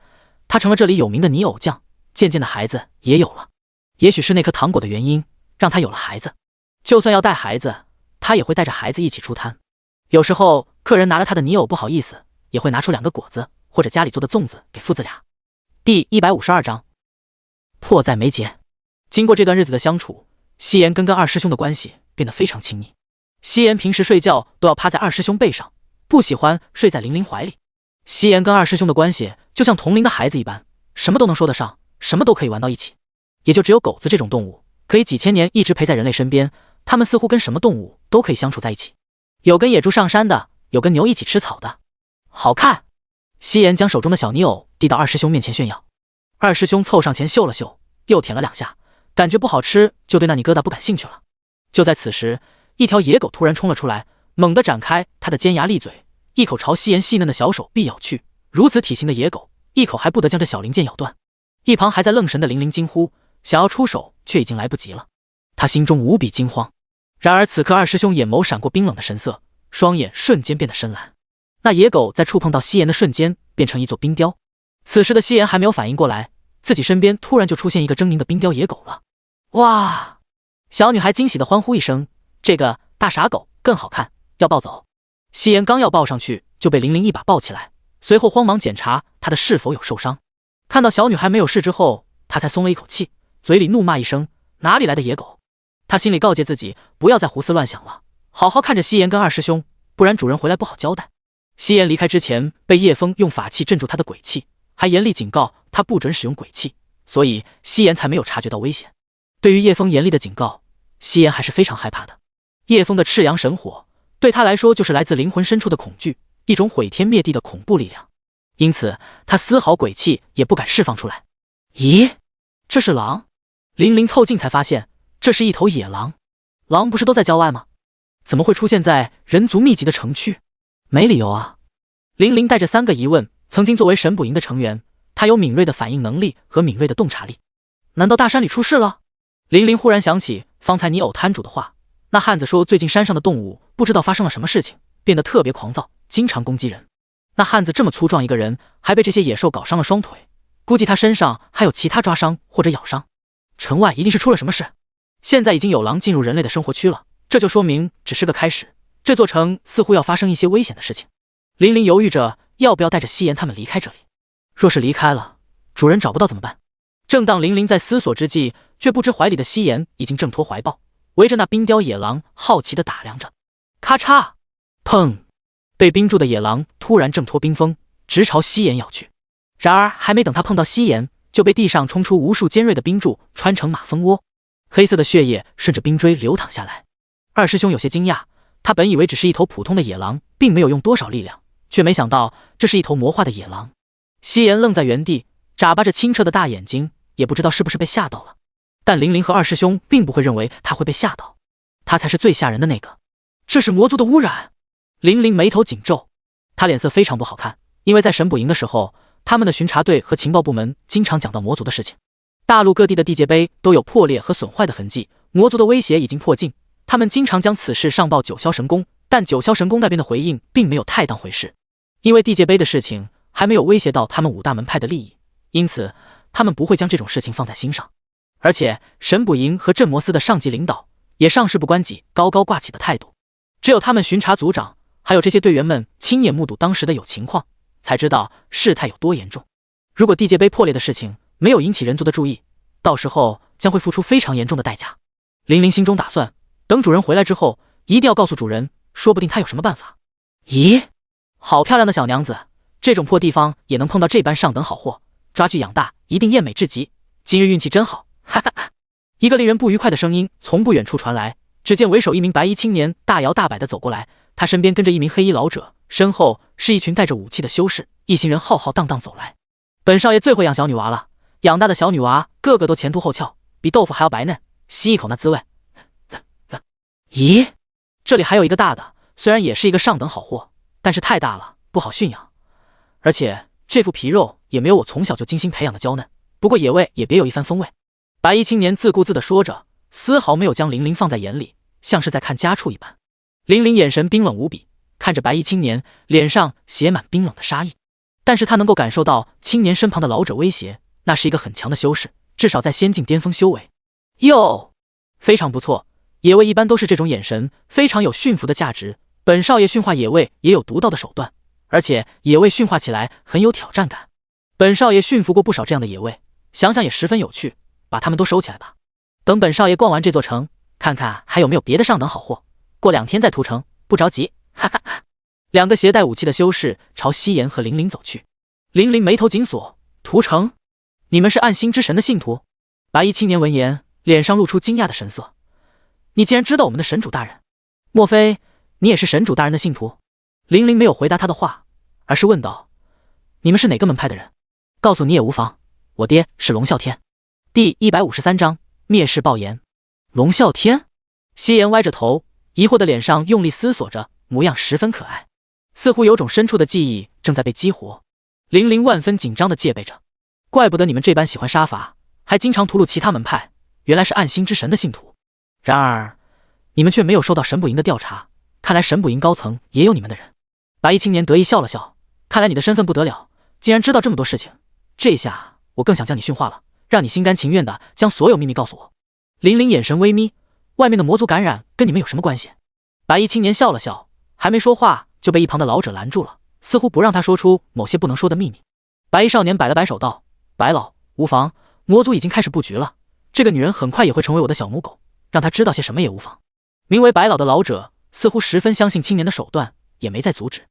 Speaker 1: 他成了这里有名的泥偶匠，渐渐的孩子也有了。也许是那颗糖果的原因，让他有了孩子。就算要带孩子，他也会带着孩子一起出摊。有时候客人拿了他的泥偶不好意思，也会拿出2个果子或者家里做的粽子给父子俩。第152章迫在眉睫。经过这段日子的相处，夕颜跟二师兄的关系变得非常亲密。夕颜平时睡觉都要趴在二师兄背上，不喜欢睡在玲玲怀里。夕颜跟二师兄的关系就像同龄的孩子一般，什么都能说得上，什么都可以玩到一起。也就只有狗子这种动物可以几千年一直陪在人类身边，他们似乎跟什么动物都可以相处在一起。有跟野猪上山的，有跟牛一起吃草的。好看！夕颜将手中的小泥偶递到二师兄面前炫耀。二师兄凑上前嗅了嗅，又舔了2下，感觉不好吃，就对那泥疙瘩不感兴趣了。就在此时，一条野狗突然冲了出来，猛地展开它的尖牙利嘴，一口朝夕颜细嫩的小手臂咬去。如此体型的野狗，一口还不得将这小零件咬断。一旁还在愣神的玲玲惊呼，想要出手却已经来不及了。他心中无比惊慌。然而此刻二师兄眼眸闪过冰冷的神色，双眼瞬间变得深蓝。那野狗在触碰到夕颜的瞬间变成一座冰雕。此时的夕颜还没有反应过来，自己身边突然就出现一个狰狞的冰雕野狗了。哇！小女孩惊喜的欢呼一声，这个大傻狗更好看，要抱走。夕颜刚要抱上去，就被玲玲一把抱起来，随后慌忙检查她的是否有受伤。看到小女孩没有事之后，他才松了一口气，嘴里怒骂一声：哪里来的野狗！他心里告诫自己不要再胡思乱想了，好好看着夕颜跟二师兄，不然主人回来不好交代。夕颜离开之前被叶枫用法器镇住他的鬼气，还严厉警告他不准使用鬼气，所以夕颜才没有察觉到危险。对于叶枫严厉的警告，夕颜还是非常害怕的。叶枫的赤阳神火对他来说就是来自灵魂深处的恐惧，一种毁天灭地的恐怖力量，因此他丝毫鬼气也不敢释放出来。咦，这是狼？玲玲凑近才发现这是一头野狼。狼不是都在郊外吗？怎么会出现在人族密集的城区？没理由啊。玲玲带着3个疑问，曾经作为神捕营的成员，她有敏锐的反应能力和敏锐的洞察力。难道大山里出事了？玲玲忽然想起方才泥偶摊主的话，那汉子说最近山上的动物不知道发生了什么事情，变得特别狂躁，经常攻击人。那汉子这么粗壮一个人，还被这些野兽搞伤了双腿，估计他身上还有其他抓伤或者咬伤。城外一定是出了什么事。现在已经有狼进入人类的生活区了，这就说明只是个开始，这座城似乎要发生一些危险的事情。玲玲犹豫着要不要带着夕颜他们离开这里。若是离开了，主人找不到怎么办？正当玲玲在思索之际，却不知怀里的夕颜已经挣脱怀抱，围着那冰雕野狼好奇地打量着。咔嚓，砰！被冰住的野狼突然挣脱冰封，直朝夕颜咬去。然而还没等他碰到夕颜，就被地上冲出无数尖锐的冰柱穿成马蜂窝，黑色的血液顺着冰锥流淌下来。二师兄有些惊讶，他本以为只是一头普通的野狼，并没有用多少力量，却没想到这是一头魔化的野狼。夕颜愣在原地，眨巴着清澈的大眼睛，也不知道是不是被吓到了。但玲玲和二师兄并不会认为他会被吓到，他才是最吓人的那个。这是魔族的污染。玲玲眉头紧皱，她脸色非常不好看，因为在神捕营的时候，他们的巡查队和情报部门经常讲到魔族的事情。大陆各地的地界碑都有破裂和损坏的痕迹，魔族的威胁已经迫近，他们经常将此事上报九霄神宫，但九霄神宫那边的回应并没有太当回事，因为地界碑的事情还没有威胁到他们5大门派的利益，因此他们不会将这种事情放在心上。而且神捕营和镇魔司的上级领导也上事不关己，高高挂起的态度，只有他们巡查组长还有这些队员们亲眼目睹当时的有情况，才知道事态有多严重。如果地界碑破裂的事情没有引起人族的注意，到时候将会付出非常严重的代价。玲玲心中打算，等主人回来之后，一定要告诉主人，说不定他有什么办法。咦，好漂亮的小娘子，这种破地方也能碰到这般上等好货，抓去养大，一定艳美至极。今日运气真好，哈哈哈！一个令人不愉快的声音从不远处传来，只见为首一名白衣青年大摇大摆地走过来，他身边跟着一名黑衣老者，身后是一群带着武器的修士，一行人浩浩荡荡走来。本少爷最会养小女娃了，养大的小女娃个个都前凸后翘，比豆腐还要白嫩，吸一口那滋味。咦，这里还有一个大的，虽然也是一个上等好货，但是太大了，不好驯养，而且这副皮肉也没有我从小就精心培养的娇嫩，不过野味也别有一番风味。白衣青年自顾自地说着，丝毫没有将玲玲放在眼里，像是在看家畜一般。玲玲眼神冰冷无比，看着白衣青年，脸上写满冰冷的杀意。但是他能够感受到青年身旁的老者威胁，那是一个很强的修士，至少在仙境巅峰修为。哟，非常不错，野味一般都是这种眼神，非常有驯服的价值。本少爷驯化野味也有独到的手段，而且野味驯化起来很有挑战感。本少爷驯服过不少这样的野味，想想也十分有趣，把他们都收起来吧。等本少爷逛完这座城，看看还有没有别的上等好货，过2天再屠城，不着急，哈哈哈。两个携带武器的修士朝夕颜和玲玲走去。玲玲眉头紧锁，屠城？你们是暗星之神的信徒？白衣青年闻言，脸上露出惊讶的神色。你竟然知道我们的神主大人？莫非你也是神主大人的信徒？玲玲没有回答他的话，而是问道：你们是哪个门派的人？告诉你也无妨，我爹是龙啸天。第153章灭世爆炎。龙啸天？夕颜歪着头，疑惑的脸上用力思索着，模样十分可爱，似乎有种深处的记忆正在被激活。玲玲万分紧张地戒备着，怪不得你们这般喜欢杀伐，还经常屠戮其他门派，原来是暗星之神的信徒。然而你们却没有受到神捕营的调查，看来神捕营高层也有你们的人。白衣青年得意笑了笑，看来你的身份不得了，竟然知道这么多事情，这下我更想将你驯化了，让你心甘情愿地将所有秘密告诉我。玲玲眼神微眯，外面的魔族感染跟你们有什么关系？白衣青年笑了笑，还没说话就被一旁的老者拦住了，似乎不让他说出某些不能说的秘密。白衣少年摆了摆手道：白老，无妨，魔族已经开始布局了，这个女人很快也会成为我的小母狗，让她知道些什么也无妨。名为白老的老者似乎十分相信青年的手段，也没再阻止。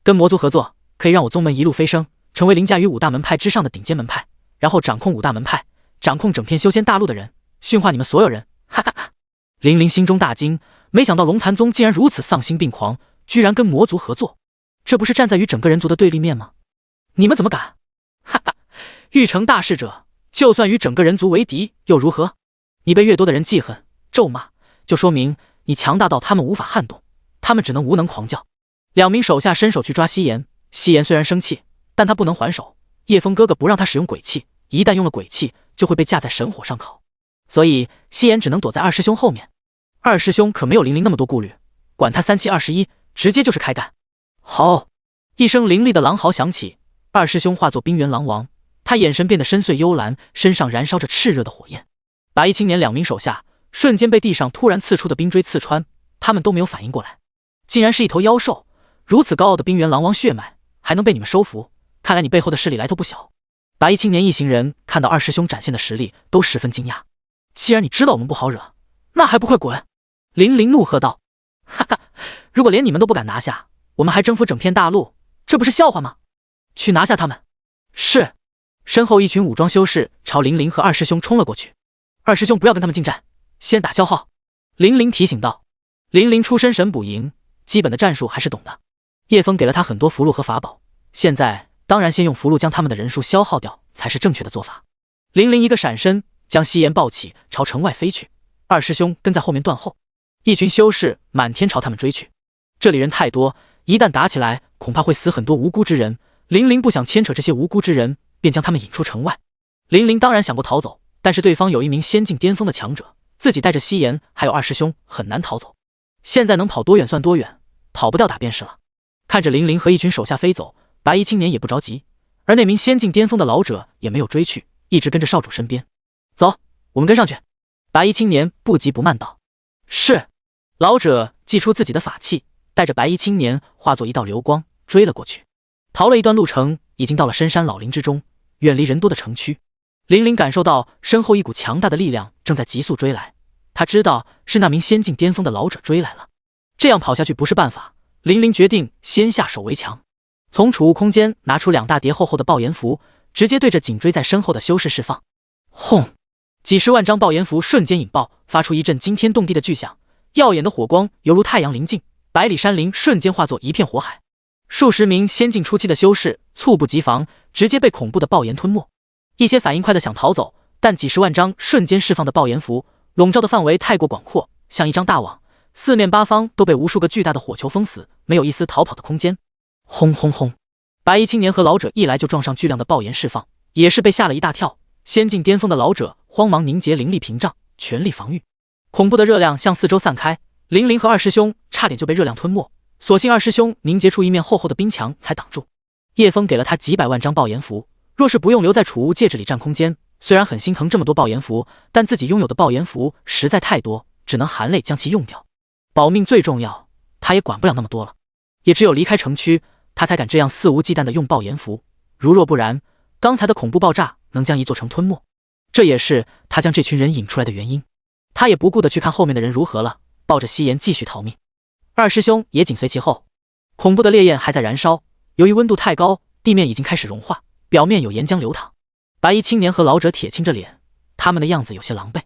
Speaker 1: 跟魔族合作，可以让我宗门一路飞升，成为凌驾于5大门派之上的顶尖门派，然后掌控5大门派，掌控整片修仙大陆的人，驯化你们所有人，哈哈哈！玲玲心中大惊，没想到龙潭宗竟然如此丧心病狂，居然跟魔族合作，这不是站在与整个人族的对立面吗？你们怎么敢？哈哈，欲成大事者，就算与整个人族为敌又如何？你被越多的人记恨咒骂，就说明你强大到他们无法撼动，他们只能无能狂叫。2名手下伸手去抓夕颜，夕颜虽然生气，但他不能还手，叶枫哥哥不让他使用鬼气，一旦用了鬼气就会被架在神火上烤，所以夕颜只能躲在二师兄后面。二师兄可没有玲玲那么多顾虑，管他3七21，直接就是开干。好，一声凌厉的狼嚎响起，二师兄化作冰原狼王，他眼神变得深邃幽蓝，身上燃烧着炽热的火焰。白衣青年2名手下瞬间被地上突然刺出的冰锥刺穿，他们都没有反应过来，竟然是一头妖兽。如此高傲的冰原狼王血脉还能被你们收服，看来你背后的势力来头不小。白衣青年一行人看到二师兄展现的实力都十分惊讶。既然你知道我们不好惹，那还不快滚！玲玲怒喝道。哈哈，如果连你们都不敢拿下，我们还征服整片大陆，这不是笑话吗？去拿下他们！是。身后一群武装修士朝玲玲和二师兄冲了过去。二师兄不要跟他们近战，先打消耗。玲玲提醒道。玲玲出身神捕营，基本的战术还是懂的。叶枫给了他很多符箓和法宝，现在当然先用符箓将他们的人数消耗掉才是正确的做法。玲玲一个闪身将夕颜抱起，朝城外飞去，二师兄跟在后面断后。一群修士满天朝他们追去，这里人太多，一旦打起来恐怕会死很多无辜之人。玲玲不想牵扯这些无辜之人，便将他们引出城外。玲玲当然想过逃走，但是对方有一名仙境巅峰的强者，自己带着夕颜还有二师兄很难逃走。现在能跑多远算多远，跑不掉打便是了。看着玲玲和一群手下飞走，白衣青年也不着急，而那名仙境巅峰的老者也没有追去，一直跟着少主身边。走，我们跟上去。白衣青年不急不慢道。是。老者祭出自己的法器，带着白衣青年化作一道流光追了过去。逃了一段路程，已经到了深山老林之中，远离人多的城区。林林感受到身后一股强大的力量正在急速追来，他知道是那名仙境巅峰的老者追来了。这样跑下去不是办法，林林决定先下手为强，从储物空间拿出2大叠厚厚的爆炎符，直接对着紧追在身后的修士释放。轰！几十万张爆炎符瞬间引爆，发出一阵惊天动地的巨响，耀眼的火光犹如太阳临近，百里山林瞬间化作一片火海。数十名仙境初期的修士猝不及防，直接被恐怖的爆炎吞没。一些反应快的想逃走，但几十万张瞬间释放的爆炎符笼罩的范围太过广阔，像一张大网，四面八方都被无数个巨大的火球封死，没有一丝逃跑的空间。轰轰轰！白衣青年和老者一来就撞上巨量的爆炎释放，也是被吓了一大跳。仙境巅峰的老者慌忙凝结灵力屏障，全力防御。恐怖的热量向四周散开，林林和二师兄差点就被热量吞没，所幸二师兄凝结出一面厚厚的冰墙才挡住。叶枫给了他几百万张爆炎符，若是不用留在储物戒指里占空间，虽然很心疼这么多爆炎符，但自己拥有的爆炎符实在太多，只能含泪将其用掉。保命最重要，他也管不了那么多了，也只有离开城区，他才敢这样肆无忌惮地用爆炎符。如若不然，刚才的恐怖爆炸能将一座城吞没，这也是他将这群人引出来的原因。他也不顾得去看后面的人如何了，抱着希言继续逃命。二师兄也紧随其后。恐怖的烈焰还在燃烧，由于温度太高，地面已经开始融化，表面有岩浆流淌。白衣青年和老者铁青着脸，他们的样子有些狼狈。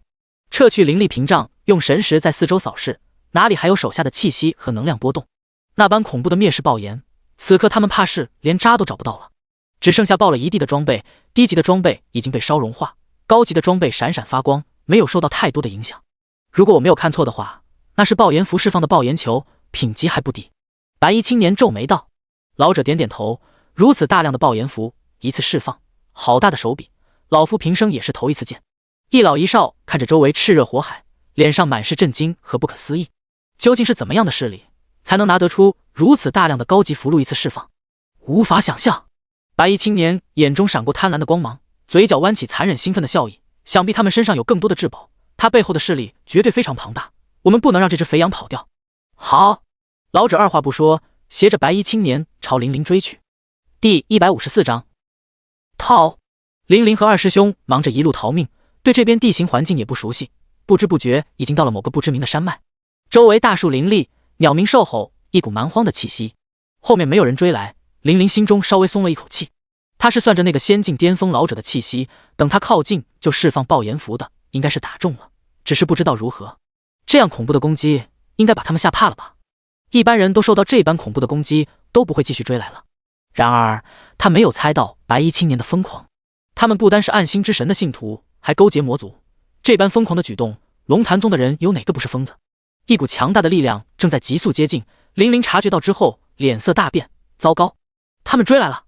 Speaker 1: 撤去灵力屏障，用神识在四周扫视，哪里还有手下的气息和能量波动？那般恐怖的灭世爆炎，此刻他们怕是连渣都找不到了，只剩下爆了一地的装备，低级的装备已经被烧融化，高级的装备闪闪发光，没有受到太多的影响。如果我没有看错的话，那是爆炎符释放的爆炎球，品级还不低。白衣青年皱眉道。老者点点头，如此大量的爆炎符一次释放，好大的手笔，老夫平生也是头一次见。一老一少看着周围炽热火海，脸上满是震惊和不可思议。究竟是怎么样的势力，才能拿得出如此大量的高级符箓一次释放？无法想象。白衣青年眼中闪过贪婪的光芒，嘴角弯起残忍兴奋的笑意。想必他们身上有更多的至宝，他背后的势力绝对非常庞大，我们不能让这只肥羊跑掉。好！老者二话不说，携着白衣青年朝林林追去。第154章逃。林林和二师兄忙着一路逃命，对这边地形环境也不熟悉，不知不觉已经到了某个不知名的山脉。周围大树林立，鸟鸣兽吼，一股蛮荒的气息。后面没有人追来，林林心中稍微松了一口气。他是算着那个仙境巅峰老者的气息，等他靠近就释放爆炎符的，应该是打中了，只是不知道如何。这样恐怖的攻击，应该把他们吓怕了吧？一般人都受到这般恐怖的攻击，都不会继续追来了。然而他没有猜到白衣青年的疯狂，他们不单是暗星之神的信徒，还勾结魔族。这般疯狂的举动，龙潭宗的人有哪个不是疯子？一股强大的力量正在急速接近，林林察觉到之后，脸色大变。糟糕，他们追来了！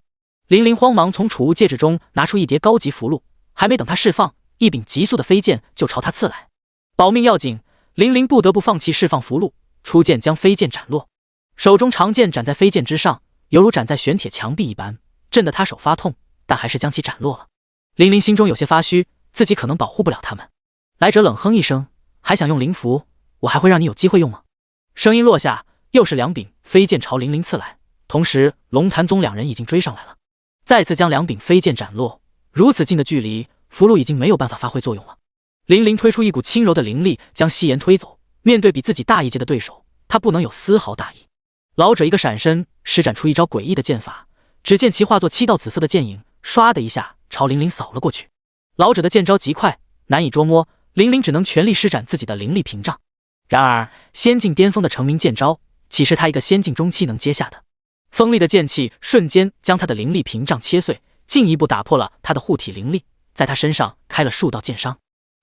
Speaker 1: 林林慌忙从储物戒指中拿出一叠高级符箓，还没等他释放，一柄急速的飞剑就朝他刺来。保命要紧，林林不得不放弃释放符箓，出剑将飞剑斩落。手中长剑斩在飞剑之上，犹如斩在玄铁墙壁一般，震得他手发痛，但还是将其斩落了。林林心中有些发虚，自己可能保护不了他们。来者冷哼一声，还想用灵符，我还会让你有机会用吗？声音落下，又是2柄飞剑朝林林刺来，同时龙潭宗2人已经追上来了，再次将2柄飞剑斩落。如此近的距离，符箓已经没有办法发挥作用了。林林推出一股轻柔的灵力，将夕颜推走。面对比自己大一阶的对手，他不能有丝毫大意。老者一个闪身，施展出一招诡异的剑法，只见其化作7道紫色的剑影，唰的一下朝林林扫了过去。老者的剑招极快，难以捉摸，林林只能全力施展自己的灵力屏障。然而仙境巅峰的成名剑招，岂是他一个仙境中期能接下的？锋利的剑气瞬间将他的灵力屏障切碎，进一步打破了他的护体灵力，在他身上开了数道剑伤。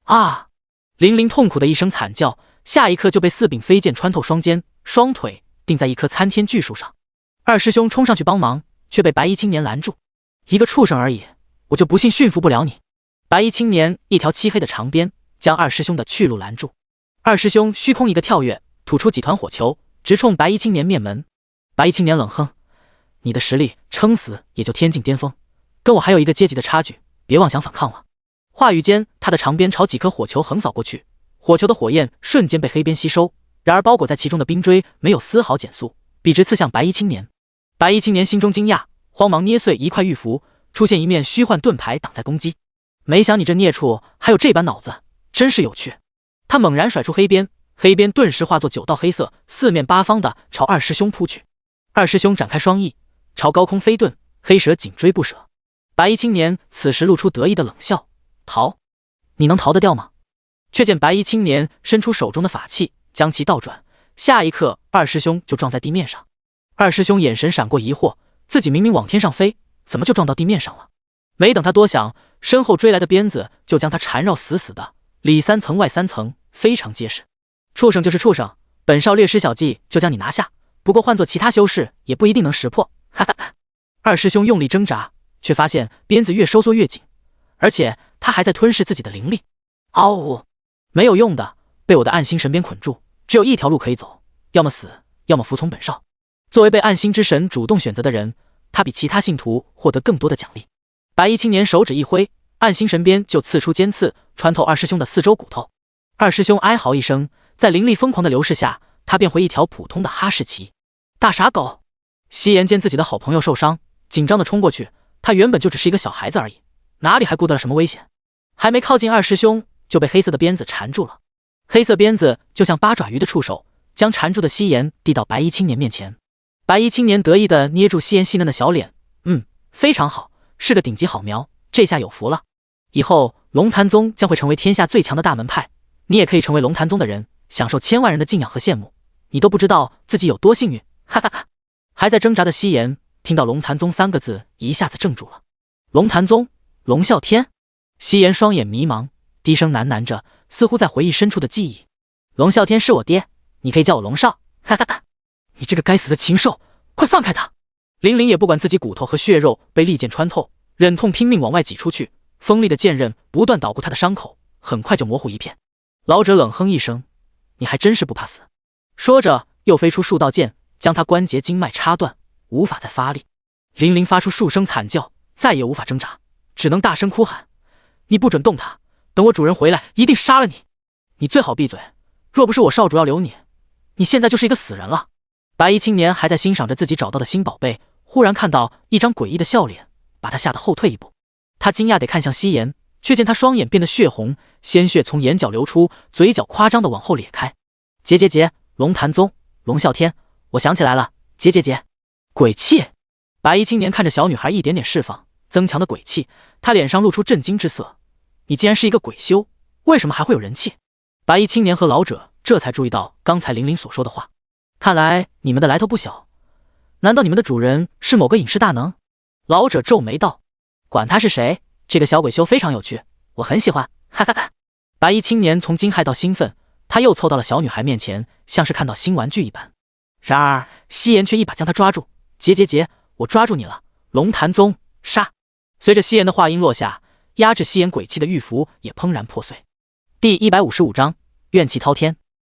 Speaker 1: 啊！林林痛苦的一声惨叫，下一刻就被4柄飞剑穿透双肩、双腿，钉在一棵参天巨树上。二师兄冲上去帮忙，却被白衣青年拦住。一个畜生而已，我就不信驯服不了你。白衣青年一条漆黑的长鞭将二师兄的去路拦住。二师兄虚空一个跳跃，吐出几团火球，直冲白衣青年面门。白衣青年冷哼：你的实力撑死也就天境巅峰，跟我还有一个阶级的差距，别妄想反抗了。话语间，他的长鞭朝几颗火球横扫过去，火球的火焰瞬间被黑鞭吸收，然而包裹在其中的冰锥没有丝毫减速，笔直刺向白衣青年。白衣青年心中惊讶，慌忙捏碎一块玉符，出现一面虚幻盾牌挡在攻击。没想你这孽畜还有这般脑子，真是有趣。他猛然甩出黑鞭，黑鞭顿时化作9道黑色，四面八方的朝二师兄扑去。二师兄展开双翼，朝高空飞遁，黑蛇紧追不舍。白衣青年此时露出得意的冷笑：逃？你能逃得掉吗？却见白衣青年伸出手中的法器，将其倒转，下一刻二师兄就撞在地面上。二师兄眼神闪过疑惑，自己明明往天上飞，怎么就撞到地面上了？没等他多想，身后追来的鞭子就将他缠绕死死的，里3层外3层，非常结实。畜生就是畜生，本少略施小计就将你拿下，不过换做其他修士也不一定能识破。哈哈哈！二师兄用力挣扎，却发现鞭子越收缩越紧，而且他还在吞噬自己的灵力。嗷呜！没有用的，被我的暗星神鞭捆住，只有一条路可以走，要么死，要么服从本少。作为被暗星之神主动选择的人，他比其他信徒获得更多的奖励。白衣青年手指一挥，暗星神鞭就刺出尖刺，穿透二师兄的4周骨头。二师兄哀嚎一声，在灵力疯狂的流逝下，他变回一条普通的哈士奇。大傻狗！夕颜见自己的好朋友受伤，紧张的冲过去。他原本就只是一个小孩子而已，哪里还顾得了什么危险？还没靠近二师兄，就被黑色的鞭子缠住了。黑色鞭子就像八爪鱼的触手，将缠住的夕颜递到白衣青年面前。白衣青年得意地捏住夕颜细嫩的小脸，非常好，是个顶级好苗，这下有福了。以后龙潭宗将会成为天下最强的大门派，你也可以成为龙潭宗的人，享受千万人的敬仰和羡慕。你都不知道自己有多幸运，哈哈哈！还在挣扎的夕颜听到龙潭宗3个字，一下子怔住了。龙潭宗，龙啸天。夕颜双眼迷茫，低声喃喃着，似乎在回忆深处的记忆。龙啸天是我爹，你可以叫我龙少，哈哈哈！你这个该死的禽兽，快放开他！林林也不管自己骨头和血肉被利剑穿透，忍痛拼命往外挤出去，锋利的剑刃不断捣鼓他的伤口，很快就模糊一片。老者冷哼一声：你还真是不怕死。说着又飞出数道剑，将他关节经脉插断，无法再发力。林林发出数声惨叫，再也无法挣扎，只能大声哭喊：你不准动他，等我主人回来一定杀了你！你最好闭嘴，若不是我少主要留你，你现在就是一个死人了。白衣青年还在欣赏着自己找到的新宝贝，忽然看到一张诡异的笑脸，把他吓得后退一步。他惊讶地看向夕颜，却见他双眼变得血红，鲜血从眼角流出，嘴角夸张地往后咧开。结，龙潭宗，龙啸天，我想起来了，结，鬼气！白衣青年看着小女孩一点点释放增强的鬼气，他脸上露出震惊之色。你既然是一个鬼修，为什么还会有人气？白衣青年和老者这才注意到刚才林林所说的话，看来你们的来头不小。难道你们的主人是某个隐士大能？老者皱眉道：管他是谁，这个小鬼修非常有趣，我很喜欢，哈哈哈！白衣青年从惊骇到兴奋，他又凑到了小女孩面前，像是看到新玩具一般。然而夕颜却一把将他抓住：结，我抓住你了，龙潭宗，杀！随着夕颜的话音落下，压制夕颜鬼气的玉符也砰然破碎。第155章怨气滔天。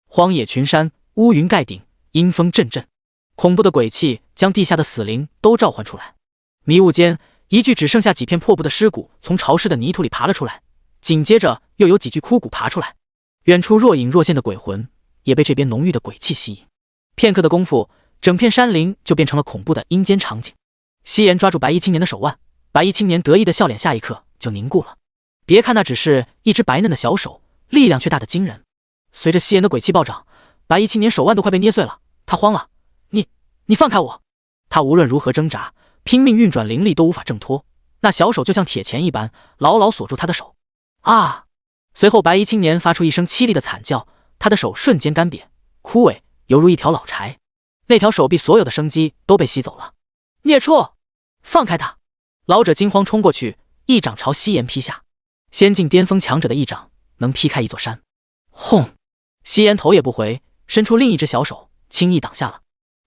Speaker 1: 荒野群山，乌云盖顶，阴风阵阵，恐怖的鬼气将地下的死灵都召唤出来。迷雾间，一具只剩下几片破布的尸骨从潮湿的泥土里爬了出来，紧接着又有几具枯骨爬出来。远处若隐若现的鬼魂也被这边浓郁的鬼气吸引。片刻的功夫，整片山林就变成了恐怖的阴间场景。夕颜抓住白衣青年的手腕，白衣青年得意的笑脸下一刻就凝固了。别看那只是一只白嫩的小手，力量却大得惊人。随着夕颜的鬼气暴涨，白衣青年手腕都快被捏碎了，他慌了：你放开我！他无论如何挣扎，拼命运转灵力都无法挣脱，那小手就像铁钳一般，牢牢锁住他的手。啊！随后白衣青年发出一声凄厉的惨叫，他的手瞬间干瘪枯萎，犹如一条老柴。那条手臂所有的生机都被吸走了。孽畜，放开他！老者惊慌冲过去，一掌朝夕颜劈下。仙境巅峰强者的一掌能劈开一座山。轰！夕颜头也不回，伸出另一只小手，轻易挡下了。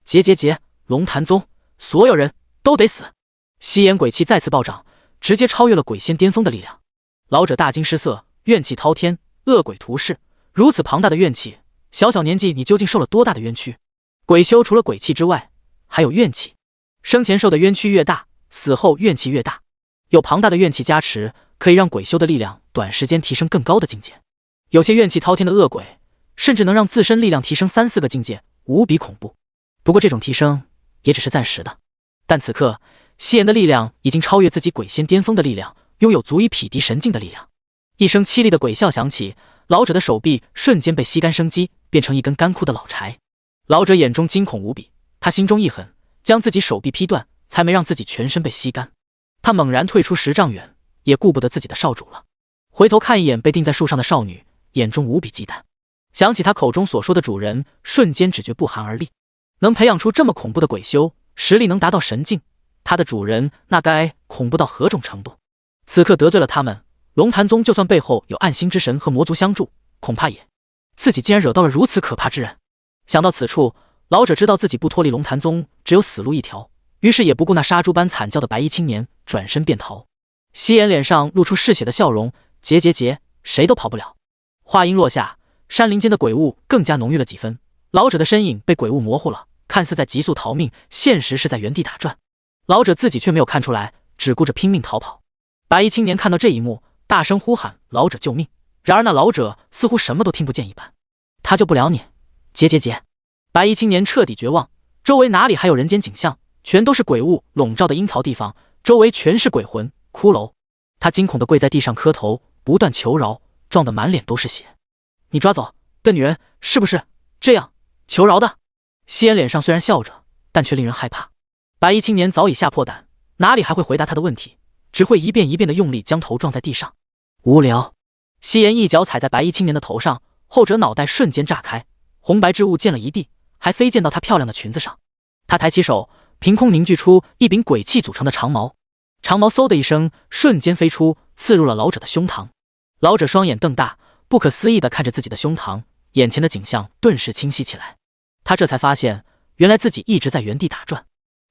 Speaker 1: 结，龙潭宗，所有人都得死！夕颜鬼气再次暴涨，直接超越了鬼仙巅峰的力量。老者大惊失色，怨气滔天，恶鬼屠世，如此庞大的怨气，小小年纪你究竟受了多大的冤屈？鬼修除了鬼气之外，还有怨气。生前受的冤屈越大，死后怨气越大。有庞大的怨气加持，可以让鬼修的力量短时间提升更高的境界。有些怨气滔天的恶鬼，甚至能让自身力量提升3、4个境界，无比恐怖。不过这种提升也只是暂时的。但此刻夕颜的力量已经超越自己鬼仙巅峰的力量，拥有足以匹敌神境的力量。一声凄厉的鬼笑响起，老者的手臂瞬间被吸干生机，变成一根干枯的老柴。老者眼中惊恐无比，他心中一狠，将自己手臂劈断，才没让自己全身被吸干。他猛然退出10丈远，也顾不得自己的少主了。回头看一眼被钉在树上的少女，眼中无比忌惮。想起他口中所说的主人，瞬间只觉不寒而栗。能培养出这么恐怖的鬼修，实力能达到神境，他的主人那该恐怖到何种程度？此刻得罪了他们，龙潭宗就算背后有暗星之神和魔族相助，恐怕也……自己竟然惹到了如此可怕之人。想到此处，老者知道自己不脱离龙潭宗只有死路一条，于是也不顾那杀猪般惨叫的白衣青年，转身便逃。夕颜脸上露出嗜血的笑容，结，谁都跑不了。话音落下，山林间的鬼雾更加浓郁了几分，老者的身影被鬼雾模糊了，看似在急速逃命，现实是在原地打转。老者自己却没有看出来，只顾着拼命逃跑。白衣青年看到这一幕，大声呼喊老者救命，然而那老者似乎什么都听不见一般。他救不了你，结。白衣青年彻底绝望，周围哪里还有人间景象，全都是鬼雾笼罩的阴曹地方，周围全是鬼魂骷髅。他惊恐地跪在地上磕头，不断求饶，撞得满脸都是血。你抓走的女人是不是这样求饶的？夕颜脸上虽然笑着，但却令人害怕。白衣青年早已吓破胆，哪里还会回答他的问题，只会一遍一遍地用力将头撞在地上。无聊。夕颜一脚踩在白衣青年的头上，后者脑袋瞬间炸开，红白之物溅了一地，还飞溅到她漂亮的裙子上。他抬起手，凭空凝聚出一柄鬼气组成的长矛，长矛嗖的一声瞬间飞出，刺入了老者的胸膛。老者双眼瞪大，不可思议地看着自己的胸膛，眼前的景象顿时清晰起来。他这才发现，原来自己一直在原地打转。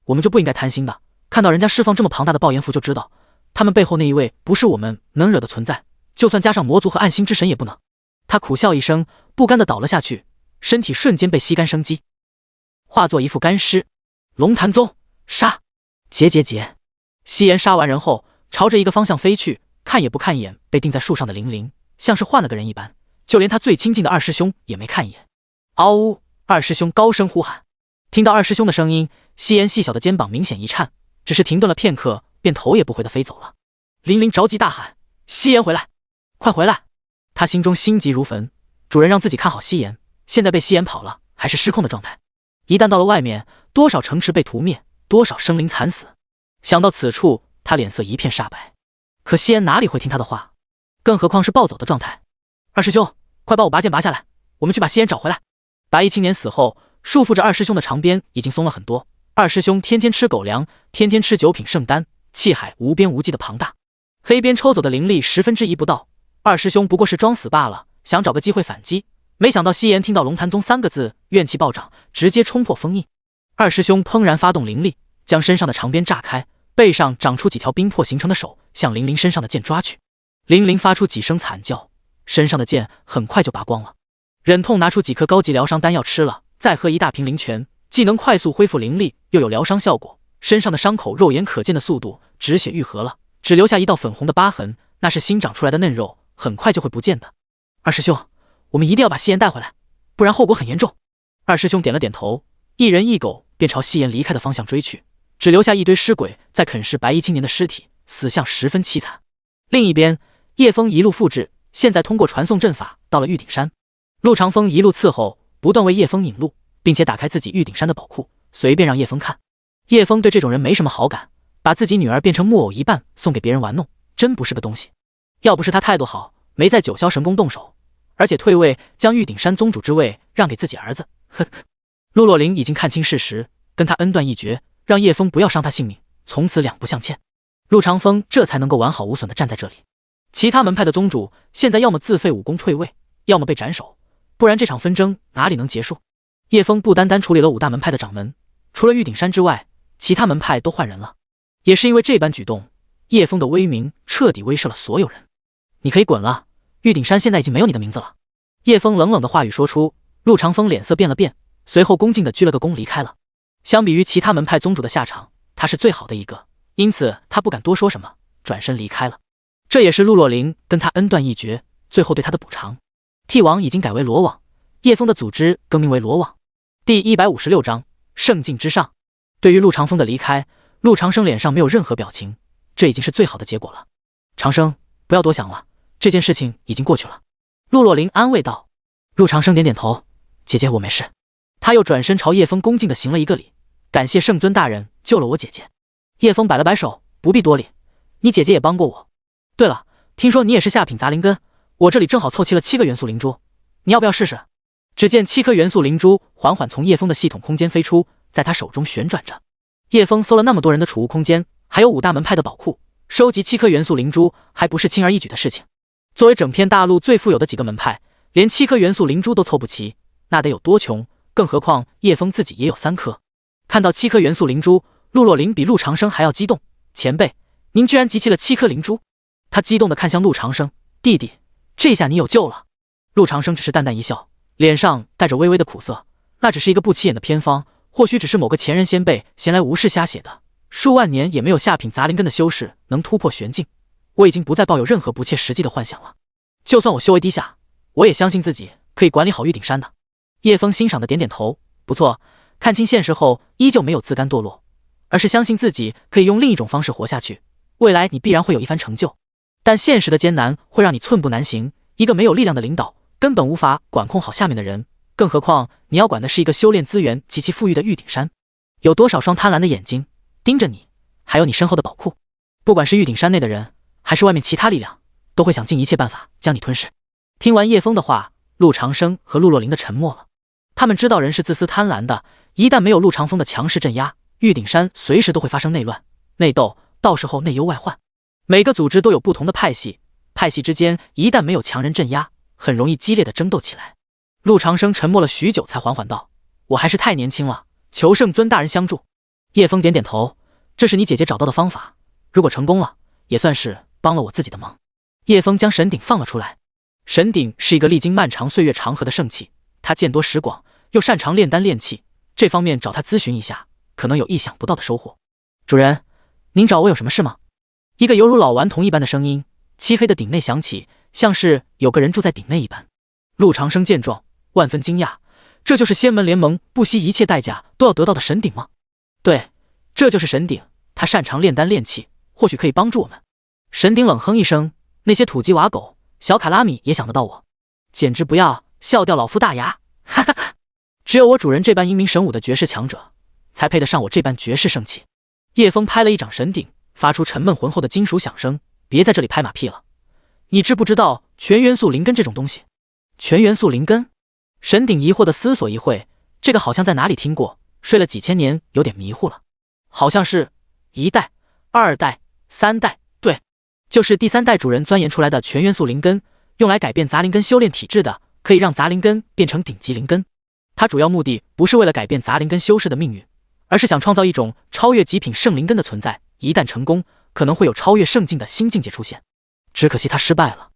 Speaker 1: 我们就不应该贪心的，看到人家释放这么庞大的爆炎符，就知道他们背后那一位不是我们能惹的存在，就算加上魔族和暗星之神也不能。他苦笑一声，不甘地倒了下去，身体瞬间被吸干生机，化作一副干尸。龙潭宗杀！结。夕颜杀完人后，朝着一个方向飞去，看也不看一眼被钉在树上的玲玲，像是换了个人一般，就连他最亲近的二师兄也没看一眼。嗷呜！二师兄高声呼喊。听到二师兄的声音，夕颜细小的肩膀明显一颤，只是停顿了片刻，便头也不回地飞走了。玲玲着急大喊：夕颜回来，快回来！他心中心急如焚，主人让自己看好夕颜，现在被夕颜跑了，还是失控的状态。一旦到了外面，多少城池被屠灭，多少生灵惨死。想到此处，他脸色一片煞白。可夕颜哪里会听他的话，更何况是暴走的状态。二师兄，快把我拔剑拔下来，我们去把夕颜找回来。白衣青年死后，束缚着二师兄的长鞭已经松了很多。二师兄天天吃狗粮，天天吃9品圣丹，气海无边无际的庞大。黑鞭抽走的灵力1/10不到，二师兄不过是装死罢了，想找个机会反击。没想到夕颜听到龙潭宗3个字，怨气暴涨，直接冲破封印。二师兄怦然发动灵力，将身上的长鞭炸开，背上长出几条冰魄形成的手，向玲玲身上的剑抓去。玲玲发出几声惨叫，身上的剑很快就拔光了。忍痛拿出几颗高级疗伤丹药吃了，再喝一大瓶灵泉，既能快速恢复灵力，又有疗伤效果。身上的伤口肉眼可见的速度止血愈合了，只留下一道粉红的疤痕，那是新长出来的嫩肉，很快就会不见的。二师兄，我们一定要把夕颜带回来，不然后果很严重。二师兄点了点头，一人一狗便朝夕颜离开的方向追去，只留下一堆尸鬼在啃食白衣青年的尸体，死相十分凄惨。另一边，叶枫一路复制，现在通过传送阵法到了玉鼎山。陆长风一路伺候，不断为叶枫引路，并且打开自己玉鼎山的宝库，随便让叶枫看。叶枫对这种人没什么好感，把自己女儿变成木偶一般送给别人玩弄，真不是个东西。要不是他态度好，没在九霄神宫动手，而且退位将玉鼎山宗主之位让给自己儿子，呵呵。陆若琳已经看清事实，跟他恩断义绝，让叶枫不要伤他性命，从此两不相欠。陆长风这才能够完好无损地站在这里。其他门派的宗主现在要么自废武功退位，要么被斩首，不然这场纷争哪里能结束？叶枫不单单处理了5大门派的掌门，除了玉鼎山之外，其他门派都换人了。也是因为这般举动，叶枫的威名彻底威慑了所有人。你可以滚了，玉鼎山现在已经没有你的名字了。叶枫冷冷的话语说出，陆长风脸色变了变，随后恭敬的鞠了个躬离开了。相比于其他门派宗主的下场，他是最好的一个，因此他不敢多说什么，转身离开了。这也是陆若琳跟他恩断义绝，最后对他的补偿。T 网已经改为罗网，叶枫的组织更名为罗网。第156章圣境之上。对于陆长风的离开，陆长生脸上没有任何表情，这已经是最好的结果了。长生，不要多想了，这件事情已经过去了。陆若琳安慰道。陆长生点点头，姐姐我没事。他又转身朝叶枫恭敬地行了一个礼，感谢圣尊大人救了我姐姐。叶枫摆了摆手，不必多礼，你姐姐也帮过我。对了，听说你也是下品杂灵根，我这里正好凑齐了7个元素灵珠，你要不要试试？只见7颗元素灵珠缓缓从叶枫的系统空间飞出，在他手中旋转着。叶枫搜了那么多人的储物空间，还有5大门派的宝库，收集7颗元素灵珠还不是轻而易举的事情。作为整片大陆最富有的几个门派，连7颗元素灵珠都凑不齐，那得有多穷？更何况叶枫自己也有3颗。看到7颗元素灵珠，陆若琳比陆长生还要激动。前辈，您居然集齐了7颗灵珠！他激动地看向陆长生，弟弟，这下你有救了。陆长生只是淡淡一笑，脸上带着微微的苦涩。那只是一个不起眼的偏方，或许只是某个前人先辈闲来无事瞎写的，数万年也没有下品杂灵根的修士能突破玄境。我已经不再抱有任何不切实际的幻想了。就算我修为低下，我也相信自己可以管理好玉鼎山的。叶枫欣赏的点点头，不错，看清现实后依旧没有自甘堕落，而是相信自己可以用另一种方式活下去。未来你必然会有一番成就，但现实的艰难会让你寸步难行。一个没有力量的领导根本无法管控好下面的人，更何况你要管的是一个修炼资源极其富裕的玉鼎山。有多少双贪婪的眼睛盯着你，还有你身后的宝库。不管是玉鼎山内的人，还是外面其他力量，都会想尽一切办法将你吞噬。听完叶枫的话，陆长生和陆若琳的沉默了。他们知道人是自私贪婪的，一旦没有陆长风的强势镇压，玉鼎山随时都会发生内乱、内斗，到时候内忧外患。每个组织都有不同的派系，派系之间一旦没有强人镇压，很容易激烈的争斗起来。陆长生沉默了许久，才缓缓道：“我还是太年轻了，求圣尊大人相助。”叶枫点点头：“这是你姐姐找到的方法，如果成功了，也算是帮了我自己的忙。”叶枫将神鼎放了出来。神鼎是一个历经漫长岁月长河的圣器，他见多识广，又擅长炼丹炼器，这方面找他咨询一下，可能有意想不到的收获。主人，您找我有什么事吗？一个犹如老顽童一般的声音，漆黑的鼎内响起，像是有个人住在鼎内一般。陆长生见状，万分惊讶，这就是仙门联盟不惜一切代价都要得到的神鼎吗？对，这就是神鼎，他擅长炼丹炼器，或许可以帮助我们。神鼎冷哼一声，那些土鸡瓦狗，小卡拉米也想得到我，简直不要笑掉老夫大牙！哈哈哈！只有我主人这般英明神武的绝世强者，才配得上我这般绝世圣器。叶枫拍了一掌神鼎，发出沉闷浑厚的金属响声。别在这里拍马屁了，你知不知道全元素灵根这种东西？全元素灵根？神鼎疑惑地思索一会，这个好像在哪里听过，睡了几千年，有点迷糊了。好像是1代、2代、3代，对，就是第3代主人钻研出来的全元素灵根，用来改变杂灵根修炼体质的，可以让杂灵根变成顶级灵根。它主要目的不是为了改变杂灵根修士的命运，而是想创造一种超越极品圣灵根的存在，一旦成功，可能会有超越圣境的新境界出现。只可惜他失败了。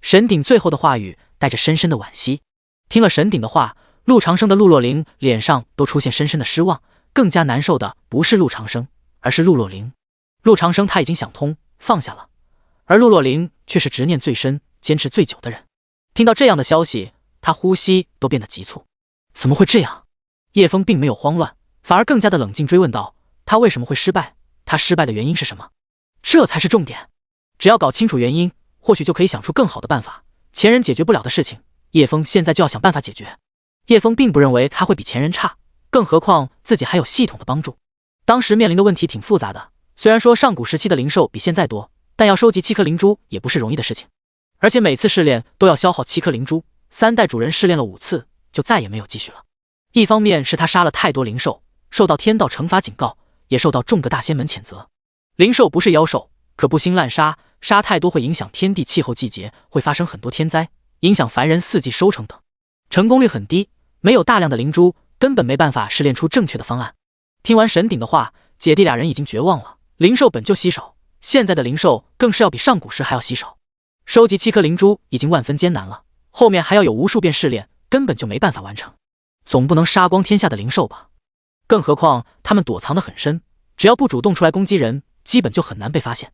Speaker 1: 神鼎最后的话语带着深深的惋惜。听了神鼎的话，陆长生的陆若琳脸上都出现深深的失望，更加难受的不是陆长生，而是陆若琳。陆长生他已经想通放下了，而陆若琳却是执念最深、坚持最久的人。听到这样的消息，他呼吸都变得急促。怎么会这样？叶枫并没有慌乱，反而更加的冷静，追问道：他为什么会失败？他失败的原因是什么？这才是重点。只要搞清楚原因，或许就可以想出更好的办法。前人解决不了的事情，叶枫现在就要想办法解决。叶枫并不认为他会比前人差，更何况自己还有系统的帮助。当时面临的问题挺复杂的，虽然说上古时期的灵兽比现在多，但要收集7颗灵珠也不是容易的事情，而且每次试炼都要消耗7颗灵珠。3代主人试炼了5次，就再也没有继续了。一方面是他杀了太多灵兽，受到天道惩罚警告，也受到众个大仙门谴责。灵兽不是妖兽，可不兴滥杀，杀太多会影响天地气候季节，会发生很多天灾，影响凡人四季收成等，成功率很低。没有大量的灵珠，根本没办法试炼出正确的方案。听完神鼎的话，姐弟俩人已经绝望了。灵兽本就稀少，现在的灵兽更是要比上古时还要稀少。收集7颗灵珠已经万分艰难了，后面还要有无数遍试炼，根本就没办法完成。总不能杀光天下的灵兽吧？更何况他们躲藏得很深，只要不主动出来攻击人，基本就很难被发现。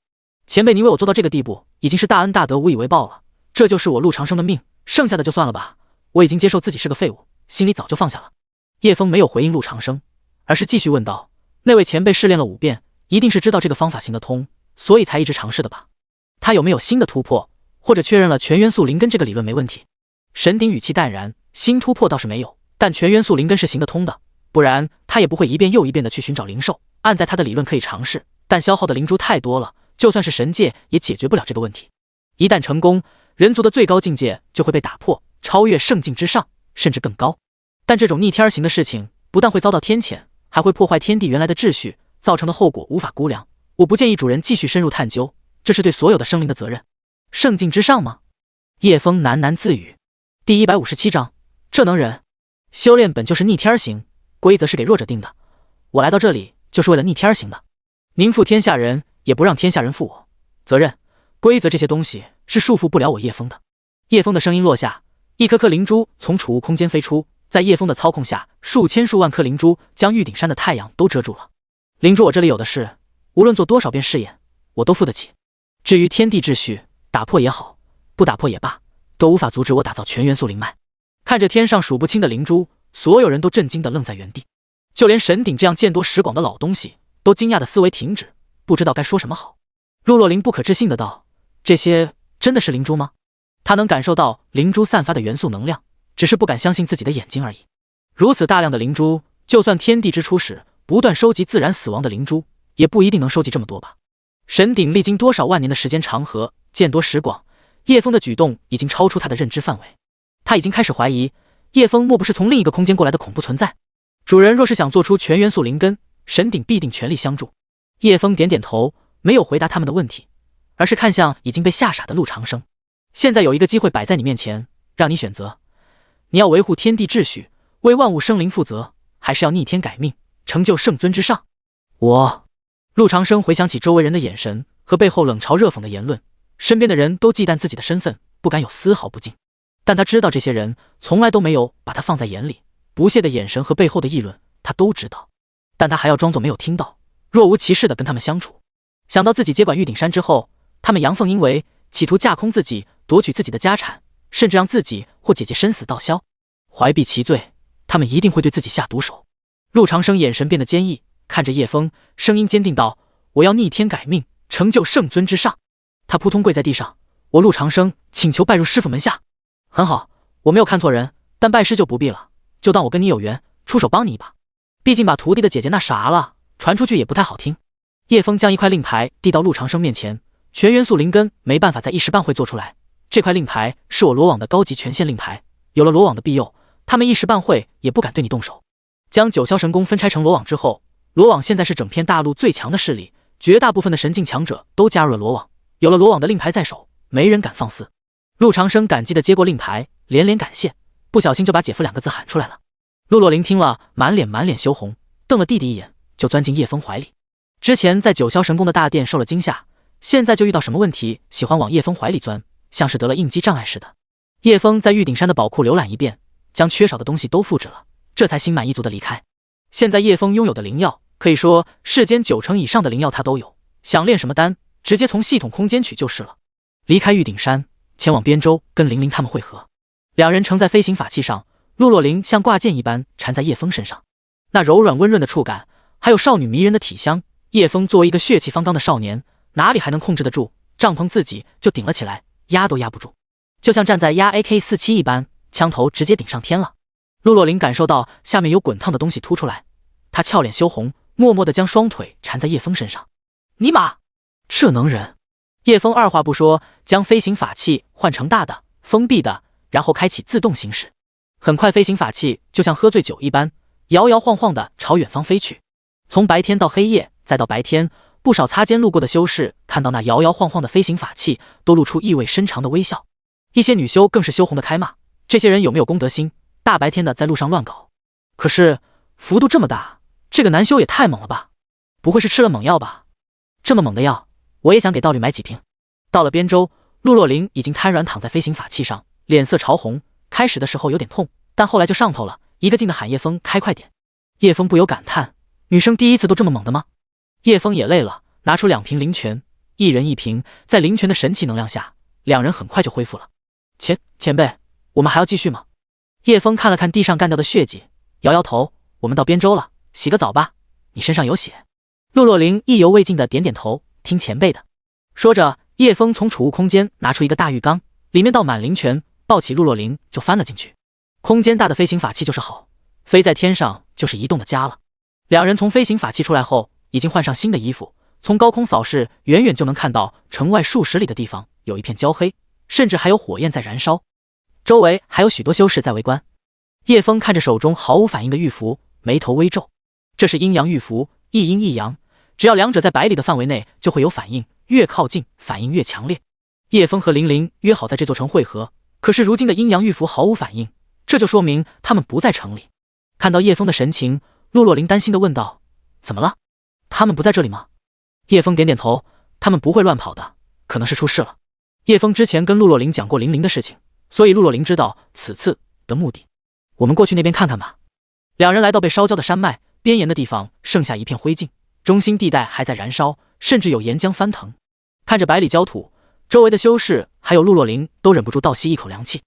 Speaker 1: 前辈，您为我做到这个地步，已经是大恩大德，无以为报了。这就是我陆长生的命，剩下的就算了吧。我已经接受自己是个废物，心里早就放下了。叶枫没有回应陆长生，而是继续问道：那位前辈试炼了5遍，一定是知道这个方法行得通，所以才一直尝试的吧？他有没有新的突破，或者确认了全元素灵根这个理论没问题？神鼎语气淡然，新突破倒是没有，但全元素灵根是行得通的，不然他也不会一遍又一遍的去寻找灵兽。按在他的理论可以尝试，但消耗的灵珠太多了，就算是神界也解决不了这个问题。一旦成功，人族的最高境界就会被打破，超越圣境之上，甚至更高。但这种逆天而行的事情，不但会遭到天谴，还会破坏天地原来的秩序，造成的后果无法估量。我不建议主人继续深入探究，这是对所有的生灵的责任。圣境之上吗？叶枫喃喃自语。第157章，这能忍？修炼本就是逆天而行，规则是给弱者定的。我来到这里就是为了逆天而行的。您负天下人，也不让天下人负我。责任、规则这些东西是束缚不了我叶枫的。叶枫的声音落下，一颗颗灵珠从储物空间飞出，在叶枫的操控下，数千数万颗灵珠将玉鼎山的太阳都遮住了。灵珠我这里有的是，无论做多少遍试验，我都付得起。至于天地秩序，打破也好，不打破也罢，都无法阻止我打造全元素灵脉。看着天上数不清的灵珠，所有人都震惊地愣在原地，就连神鼎这样见多识广的老东西都惊讶的思维停止，不知道该说什么好。陆若琳不可置信的道：“这些真的是灵珠吗？”他能感受到灵珠散发的元素能量，只是不敢相信自己的眼睛而已。如此大量的灵珠，就算天地之初时不断收集自然死亡的灵珠，也不一定能收集这么多吧。神鼎历经多少万年的时间长河，见多识广，叶枫的举动已经超出他的认知范围。他已经开始怀疑，叶枫莫不是从另一个空间过来的恐怖存在。主人若是想做出全元素灵根，神鼎必定全力相助。叶枫点点头，没有回答他们的问题，而是看向已经被吓傻的陆长生。现在有一个机会摆在你面前，让你选择，你要维护天地秩序，为万物生灵负责，还是要逆天改命，成就圣尊之上？陆长生回想起周围人的眼神和背后冷嘲热讽的言论，身边的人都忌惮自己的身份，不敢有丝毫不敬。但他知道这些人从来都没有把他放在眼里，不屑的眼神和背后的议论他都知道，但他还要装作没有听到，若无其事地跟他们相处。想到自己接管玉鼎山之后，他们阳奉阴违，企图架空自己，夺取自己的家产，甚至让自己或姐姐生死道消，怀璧其罪，他们一定会对自己下毒手。陆长生眼神变得坚毅，看着叶枫，声音坚定道：“我要逆天改命，成就圣尊之上。”他扑通跪在地上：“我陆长生请求拜入师父门下。”很好，我没有看错人，但拜师就不必了，就当我跟你有缘，出手帮你一把。毕竟把徒弟的姐姐那啥了，传出去也不太好听。叶枫将一块令牌递到陆长生面前，全元素灵根没办法在一时半会做出来，这块令牌是我罗网的高级权限令牌，有了罗网的庇佑，他们一时半会也不敢对你动手。将九霄神宫分拆成罗网之后，罗网现在是整片大陆最强的势力，绝大部分的神境强者都加入了罗网，有了罗网的令牌在手，没人敢放肆。陆长生感激地接过令牌，连连感谢，不小心就把姐夫2个字喊出来了。陆若琳听了，满脸羞红，瞪了弟弟一眼，就钻进叶枫怀里。之前在九霄神宫的大殿受了惊吓，现在就遇到什么问题，喜欢往叶枫怀里钻，像是得了应激障碍似的。叶枫在玉鼎山的宝库浏览一遍，将缺少的东西都复制了，这才心满意足地离开。现在叶枫拥有的灵药，可以说世间90%以上的灵药他都有，想炼什么丹，直接从系统空间取就是了。离开玉鼎山，前往边州跟玲玲他们会合。两人乘在飞行法器上，陆若琳像挂件一般缠在叶枫身上，那柔软温润的触感，还有少女迷人的体香，叶枫作为一个血气方刚的少年，哪里还能控制得住？帐篷自己就顶了起来，压都压不住，就像站在压 AK47 一般，枪头直接顶上天了。陆若琳感受到下面有滚烫的东西突出来，她俏脸羞红，默默地将双腿缠在叶枫身上。尼玛，这能忍？叶枫二话不说，将飞行法器换成大的、封闭的，然后开启自动行驶。很快，飞行法器就像喝醉酒一般，摇摇晃晃地朝远方飞去。从白天到黑夜，再到白天，不少擦肩路过的修士看到那摇摇晃晃的飞行法器，都露出意味深长的微笑。一些女修更是羞红的开骂：这些人有没有公德心？大白天的在路上乱搞。可是幅度这么大，这个男修也太猛了吧？不会是吃了猛药吧？这么猛的药，我也想给道侣买几瓶。到了边州，陆若琳已经瘫软躺在飞行法器上，脸色潮红。开始的时候有点痛，但后来就上头了，一个劲的喊叶枫开快点。叶枫不由感叹：女生第一次都这么猛的吗？叶枫也累了，拿出2瓶灵泉，一人1瓶，在灵泉的神奇能量下，两人很快就恢复了。前辈，我们还要继续吗？叶枫看了看地上干掉的血迹，摇摇头：我们到边州了，洗个澡吧，你身上有血。陆若琳意犹未尽的点点头：听前辈的。说着，叶枫从储物空间拿出一个大浴缸，里面倒满灵泉，抱起陆若琳就翻了进去。空间大的飞行法器就是好，飞在天上就是移动的家了。两人从飞行法器出来后，已经换上新的衣服，从高空扫视，远远就能看到城外数十里的地方有一片焦黑，甚至还有火焰在燃烧，周围还有许多修士在围观。叶枫看着手中毫无反应的玉符，眉头微皱。这是阴阳玉符，一阴一阳，只要两者在100里的范围内就会有反应，越靠近反应越强烈。叶枫和玲玲约好在这座城会合，可是如今的阴阳玉符毫无反应，这就说明他们不在城里。看到叶枫的神情，陆若琳担心地问道：“怎么了？他们不在这里吗？”叶枫点点头，他们不会乱跑的，可能是出事了。叶枫之前跟陆若琳讲过玲玲的事情，所以陆若琳知道此次的目的。我们过去那边看看吧。两人来到被烧焦的山脉边沿的地方，剩下一片灰烬，中心地带还在燃烧，甚至有岩浆翻腾。看着百里焦土，周围的修士还有陆若琳都忍不住倒吸一口凉气。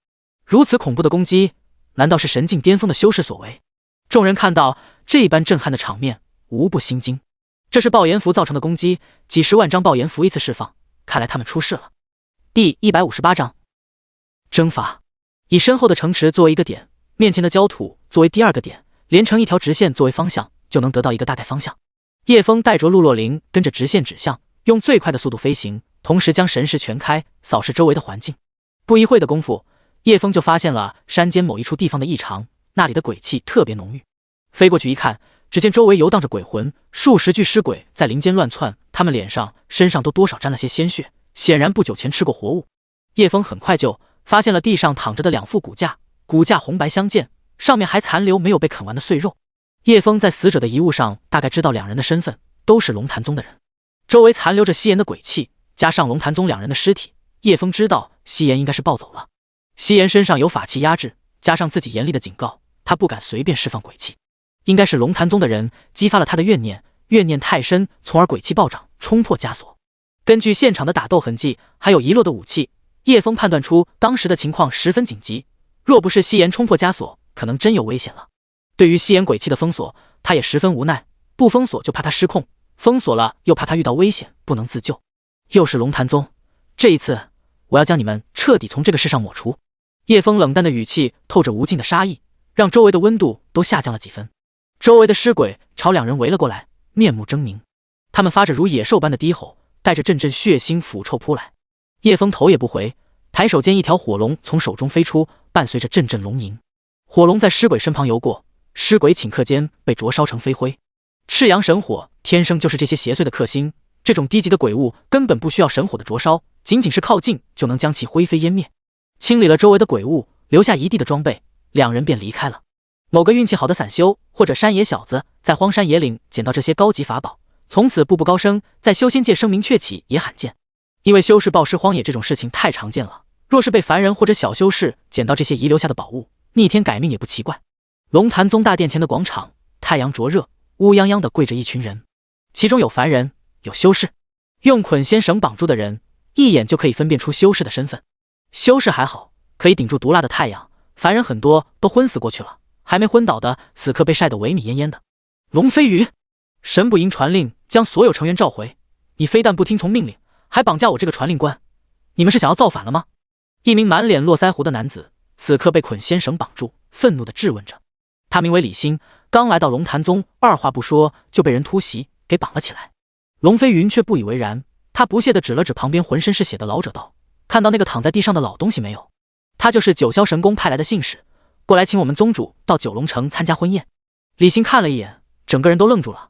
Speaker 1: 如此恐怖的攻击，难道是神境巅峰的修士所为？众人看到这般震撼的场面，无不心惊。这是爆炎符造成的攻击，几十万张爆炎符依次释放，看来他们出事了。第158章征伐。以身后的城池作为一个点，面前的焦土作为第二个点，连成一条直线作为方向，就能得到一个大概方向。叶枫带着陆若琳跟着直线指向，用最快的速度飞行，同时将神识全开，扫视周围的环境。不一会的功夫，叶枫就发现了山间某一处地方的异常，那里的鬼气特别浓郁。飞过去一看，只见周围游荡着鬼魂，数十具尸鬼在林间乱窜，他们脸上身上都多少沾了些鲜血，显然不久前吃过活物。叶枫很快就发现了地上躺着的2副骨架，骨架红白相间，上面还残留没有被啃完的碎肉。叶枫在死者的遗物上大概知道两人的身份，都是龙潭宗的人。周围残留着西岩的鬼气，加上龙潭宗2人的尸体，叶枫知道西岩应该是暴走了。西岩身上有法器压制，加上自己严厉的警告，他不敢随便释放鬼气。应该是龙潭宗的人激发了他的怨念，怨念太深，从而鬼气暴涨，冲破枷锁。根据现场的打斗痕迹，还有遗落的武器，叶枫判断出当时的情况十分紧急，若不是西岩冲破枷锁，可能真有危险了。对于西岩鬼气的封锁，他也十分无奈，不封锁就怕他失控，封锁了又怕他遇到危险不能自救。又是龙潭宗，这一次我要将你们彻底从这个世上抹除。叶枫冷淡的语气透着无尽的杀意，让周围的温度都下降了几分。周围的尸鬼朝两人围了过来，面目狰狞，他们发着如野兽般的低吼，带着阵阵血腥腐臭扑来。叶枫头也不回，抬手间一条火龙从手中飞出，伴随着阵阵龙吟。火龙在尸鬼身旁游过，尸鬼顷刻间被灼烧成飞灰。赤阳神火天生就是这些邪祟的克星，这种低级的鬼物根本不需要神火的灼烧，仅仅是靠近就能将其灰飞烟灭。清理了周围的鬼物，留下一地的装备，两人便离开了。某个运气好的散修或者山野小子在荒山野岭捡到这些高级法宝，从此步步高升，在修仙界声名鹊起也罕见。因为修士暴尸荒野这种事情太常见了，若是被凡人或者小修士捡到这些遗留下的宝物，逆天改命也不奇怪。龙潭宗大殿前的广场，太阳灼热，乌泱泱的跪着一群人，其中有凡人，有修士。用捆仙绳绑住的人，一眼就可以分辨出修士的身份。修士还好，可以顶住毒辣的太阳，凡人很多都昏死过去了，还没昏倒的，此刻被晒得萎靡奄奄的。龙飞云，神捕营传令将所有成员召回，你非但不听从命令，还绑架我这个传令官，你们是想要造反了吗？一名满脸络腮胡的男子此刻被捆仙绳绑住，愤怒地质问着。他名为李欣，刚来到龙潭宗，二话不说就被人突袭给绑了起来。龙飞云却不以为然，他不屑地指了指旁边浑身是血的老者道：看到那个躺在地上的老东西没有？他就是九霄神宫派来的信使，过来请我们宗主到九龙城参加婚宴。李欣看了一眼，整个人都愣住了。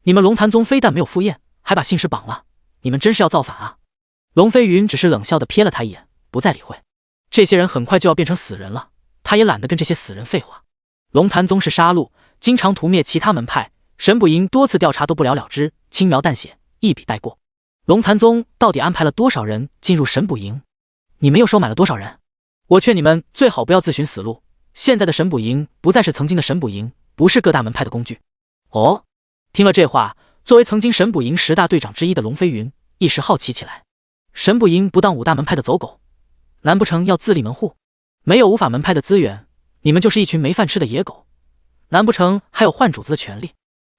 Speaker 1: 你们龙潭宗非但没有赴宴，还把信使绑了，你们真是要造反啊！龙飞云只是冷笑地瞥了他一眼，不再理会。这些人很快就要变成死人了，他也懒得跟这些死人废话。龙潭宗是杀戮，经常屠灭其他门派，神捕营多次调查都不了了之，轻描淡写，一笔带过。龙潭宗到底安排了多少人进入神捕营？你们又收买了多少人？我劝你们最好不要自寻死路，现在的神捕营不再是曾经的神捕营，不是各大门派的工具。哦，听了这话，作为曾经神捕营10大队长之一的龙飞云一时好奇起来。神捕营不当5大门派的走狗，难不成要自立门户？没有无法门派的资源，你们就是一群没饭吃的野狗，难不成还有换主子的权利？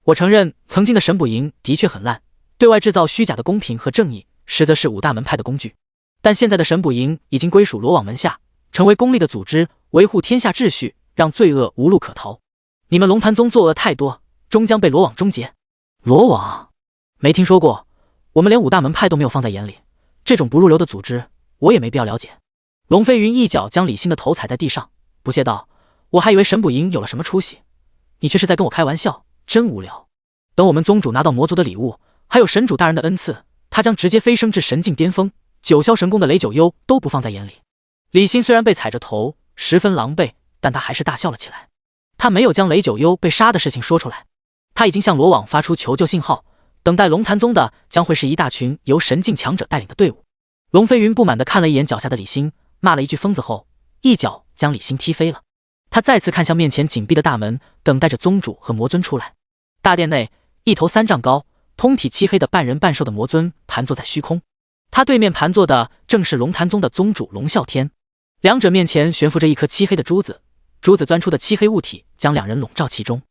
Speaker 1: 我承认曾经的神捕营的确很烂，对外制造虚假的公平和正义，实则是五大门派的工具。但现在的神捕营已经归属罗网门下，成为公立的组织，维护天下秩序，让罪恶无路可逃。你们龙潭宗作恶太多，终将被罗网终结。罗网？没听说过，我们连五大门派都没有放在眼里，这种不入流的组织，我也没必要了解。龙飞云一脚将李欣的头踩在地上，不屑道：我还以为神捕营有了什么出息，你却是在跟我开玩笑，真无聊。等我们宗主拿到魔族的礼物，还有神主大人的恩赐，他将直接飞升至神境巅峰，九霄神宫的雷九幽都不放在眼里。李欣虽然被踩着头，十分狼狈，但他还是大笑了起来。他没有将雷九幽被杀的事情说出来，他已经向罗网发出求救信号，等待龙潭宗的将会是一大群由神境强者带领的队伍。龙飞云不满地看了一眼脚下的李欣，骂了一句疯子后，一脚将李欣踢飞了。他再次看向面前紧闭的大门，等待着宗主和魔尊出来。大殿内，一头3丈高、通体漆黑的半人半兽的魔尊盘坐在虚空，他对面盘坐的正是龙潭宗的宗主龙啸天。两者面前悬浮着一颗漆黑的珠子，珠子钻出的漆黑物体将两人笼罩其中。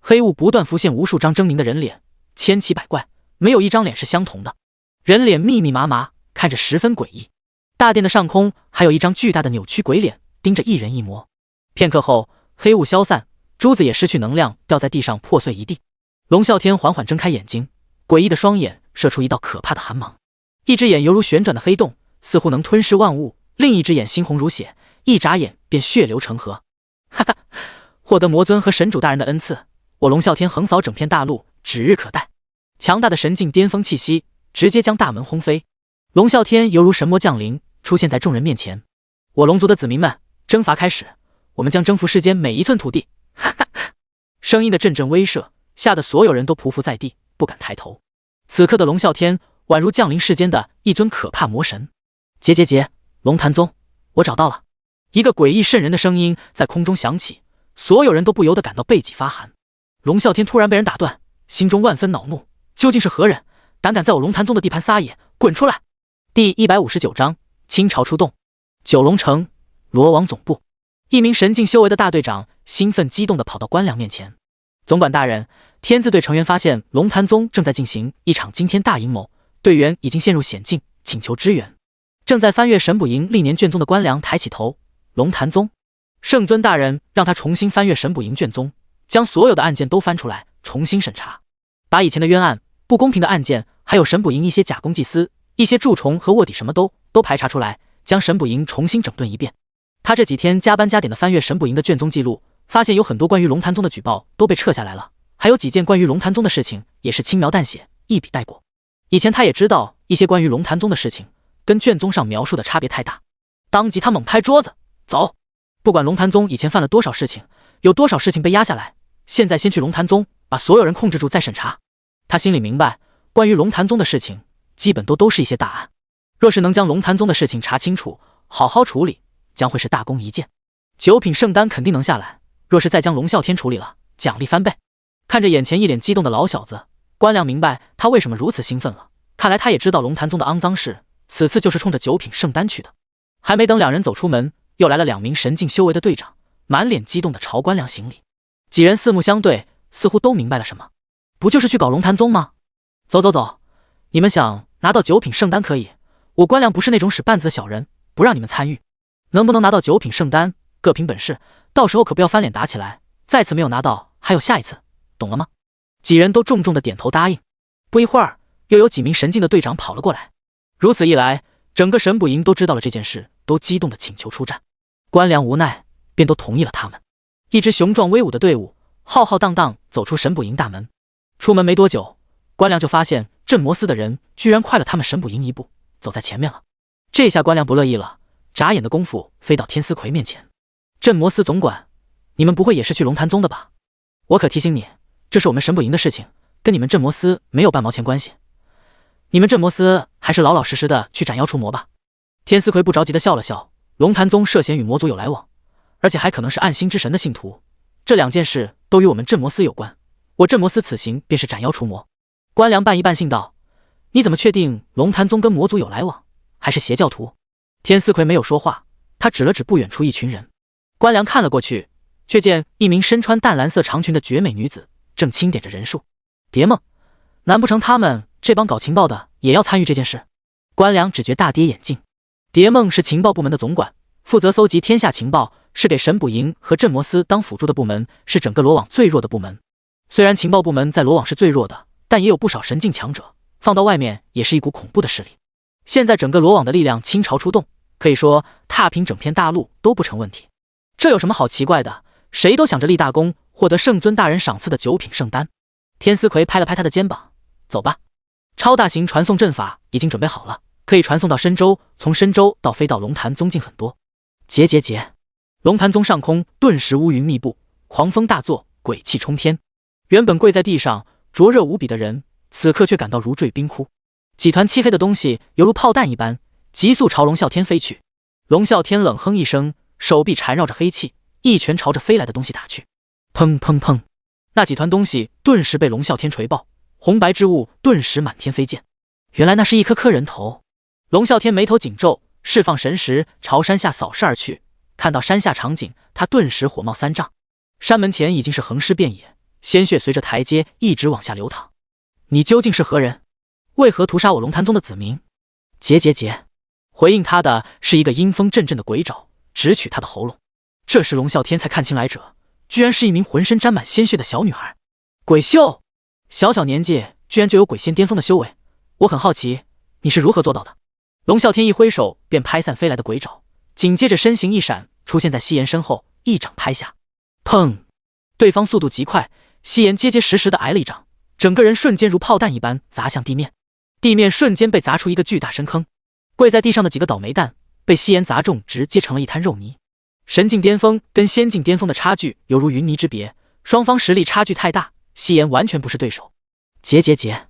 Speaker 1: 黑雾不断浮现无数张狰狞的人脸，千奇百怪，没有一张脸是相同的，人脸密密麻麻，看着十分诡异。大殿的上空还有一张巨大的扭曲鬼脸盯着一人一魔。片刻后，黑雾消散，珠子也失去能量，掉在地上破碎一地。龙啸天缓缓睁开眼睛，诡异的双眼射出一道可怕的寒芒，一只眼犹如旋转的黑洞，似乎能吞噬万物，另一只眼猩红如血，一眨眼便血流成河。哈哈，获得魔尊和神主大人的恩赐，我龙啸天横扫整片大陆指日可待。强大的神境巅峰气息直接将大门轰飞，龙啸天犹如神魔降临，出现在众人面前。我龙族的子民们，征伐开始，我们将征服世间每一寸土地。哈哈，声音的阵阵威慑吓得所有人都匍匐在地，不敢抬头。此刻的龙啸天宛如降临世间的一尊可怕魔神。结，龙潭宗，我找到了。一个诡异瘆人的声音在空中响起，所有人都不由得感到背脊发寒。龙啸天突然被人打断，心中万分恼怒，究竟是何人，胆敢在我龙潭宗的地盘撒野，滚出来！第159章倾巢出动。九龙城罗网总部，一名神境修为的大队长兴奋激动地跑到官僚面前。总管大人，天字队成员发现龙潭宗正在进行一场惊天大阴谋，队员已经陷入险境，请求支援。正在翻阅神捕营历年卷宗的官僚抬起头，龙潭宗，圣尊大人让他重新翻阅神捕营卷宗，将所有的案件都翻出来重新审查，把以前的冤案、不公平的案件，还有神捕营一些假公济私、一些蛀虫和卧底什么都排查出来，将神捕营重新整顿一遍。他这几天加班加点的翻阅神捕营的卷宗记录，发现有很多关于龙潭宗的举报都被撤下来了，还有几件关于龙潭宗的事情也是轻描淡写，一笔带过。以前他也知道一些关于龙潭宗的事情跟卷宗上描述的差别太大，当即他猛拍桌子，走！不管龙潭宗以前犯了多少事情，有多少事情被压下来，现在先去龙潭宗把所有人控制住再审查。他心里明白，关于龙潭宗的事情基本都是一些大案，若是能将龙潭宗的事情查清楚，好好处理，将会是大功一件。九品圣丹肯定能下来，若是再将龙啸天处理了，奖励翻倍。看着眼前一脸激动的老小子，官僚明白他为什么如此兴奋了，看来他也知道龙潭宗的肮脏事，此次就是冲着九品圣丹去的。还没等两人走出门，又来了2名神境修为的队长，满脸激动地朝官僚行礼。几人四目相对，似乎都明白了什么，不就是去搞龙潭宗吗？走，你们想拿到9品圣丹可以，我官僚不是那种使绊子的小人，不让你们参与。能不能拿到9品圣丹，各凭本事，到时候可不要翻脸打起来，再次没有拿到还有下一次，懂了吗？几人都重重地点头答应。不一会儿，又有几名神境的队长跑了过来。如此一来，整个神捕营都知道了这件事，都激动地请求出战。官僚无奈，便都同意了他们。一支雄壮威武的队伍浩浩荡荡走出神捕营大门。出门没多久，官僚就发现镇魔司的人居然快了他们神捕营一步，走在前面了。这下官僚不乐意了，眨眼的功夫飞到天思奎面前。镇魔司总管，你们不会也是去龙潭宗的吧？我可提醒你，这是我们神捕营的事情，跟你们镇魔司没有半毛钱关系。你们镇魔司还是老老实实的去斩妖除魔吧。天思奎不着急的笑了笑，龙潭宗涉嫌与魔族有来往，而且还可能是暗星之神的信徒，这2件事都与我们镇魔司有关，我镇魔司此行便是斩妖除魔。官僚半疑半信道，你怎么确定龙潭宗跟魔族有来往，还是邪教徒？天思奎没有说话，他指了指不远处一群人。官僚看了过去，却见一名身穿淡蓝色长裙的绝美女子正清点着人数。蝶梦，难不成他们这帮搞情报的也要参与这件事？官僚只觉大跌眼镜。蝶梦是情报部门的总管，负责搜集天下情报，是给神捕营和镇魔司当辅助的部门，是整个罗网最弱的部门。虽然情报部门在罗网是最弱的，但也有不少神境强者，放到外面也是一股恐怖的势力。现在整个罗网的力量倾巢出动，可以说踏平整片大陆都不成问题。这有什么好奇怪的？谁都想着立大功，获得圣尊大人赏赐的9品圣丹。天司魁拍了拍他的肩膀，走吧，超大型传送阵法已经准备好了，可以传送到深州，从深州到飞到龙潭宗近很多。结，龙潭宗上空顿时乌云密布，狂风大作，鬼气冲天。原本跪在地上灼热无比的人，此刻却感到如坠冰窟。几团漆黑的东西犹如炮弹一般，急速朝龙啸天飞去。龙啸天冷哼一声，手臂缠绕着黑气，一拳朝着飞来的东西打去。砰砰砰，那几团东西顿时被龙啸天锤爆，红白之物顿时满天飞溅。原来那是一颗颗人头。龙啸天眉头紧皱，释放神识朝山下扫视而去。看到山下场景，他顿时火冒3丈。山门前已经是横尸遍野，鲜血随着台阶一直往下流淌。你究竟是何人？为何屠杀我龙潭宗的子民？结。回应他的是一个阴风阵阵的鬼爪，直取他的喉咙。这时龙啸天才看清来者，居然是一名浑身沾满鲜血的小女孩。鬼秀，小年纪居然就有鬼仙巅峰的修为，我很好奇你是如何做到的。龙啸天一挥手便拍散飞来的鬼爪，紧接着身形一闪，出现在夕颜身后，一掌拍下。砰！对方速度极快，夕颜结结实实的挨了一掌，整个人瞬间如炮弹一般砸向地面，地面瞬间被砸出一个巨大深坑。跪在地上的几个倒霉蛋被夕颜砸中，直接成了一滩肉泥。神境巅峰跟仙境巅峰的差距犹如云泥之别，双方实力差距太大，夕颜完全不是对手。结。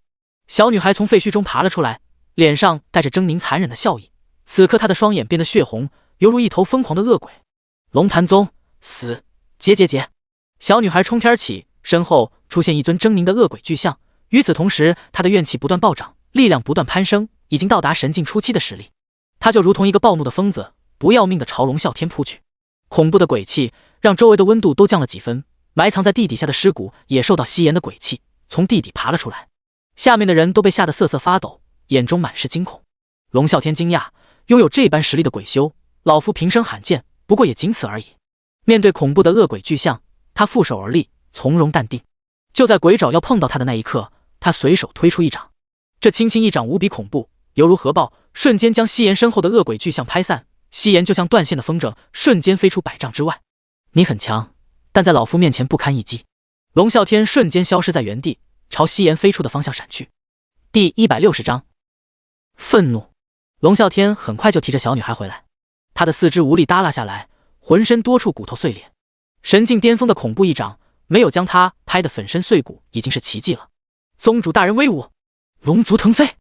Speaker 1: 小女孩从废墟中爬了出来，脸上带着狰狞残忍的笑意，此刻她的双眼变得血红，犹如一头疯狂的恶鬼。龙潭宗死！结。小女孩冲天起，身后出现一尊狰狞的恶鬼巨像，与此同时她的怨气不断暴涨，力量不断攀升，已经到达神境初期的实力。她就如同一个暴怒的疯子，不要命的朝龙啸天扑去。恐怖的鬼气让周围的温度都降了几分，埋藏在地底下的尸骨也受到夕颜的鬼气，从地底爬了出来。下面的人都被吓得瑟瑟发抖，眼中满是惊恐。龙啸天惊讶，拥有这般实力的鬼修，老夫平生罕见，不过也仅此而已。面对恐怖的恶鬼巨像，他负手而立，从容淡定。就在鬼爪要碰到他的那一刻，他随手推出一掌。这轻轻一掌无比恐怖，犹如核爆，瞬间将夕颜身后的恶鬼巨像拍散。夕颜就像断线的风筝，瞬间飞出100丈之外。你很强，但在老夫面前不堪一击。龙啸天瞬间消失在原地，朝夕颜飞出的方向闪去。第160章愤怒。龙啸天很快就提着小女孩回来，他的四肢无力耷拉下来，浑身多处骨头碎裂。神境巅峰的恐怖一掌没有将他拍得粉身碎骨，已经是奇迹了。宗主大人威武！龙族腾飞！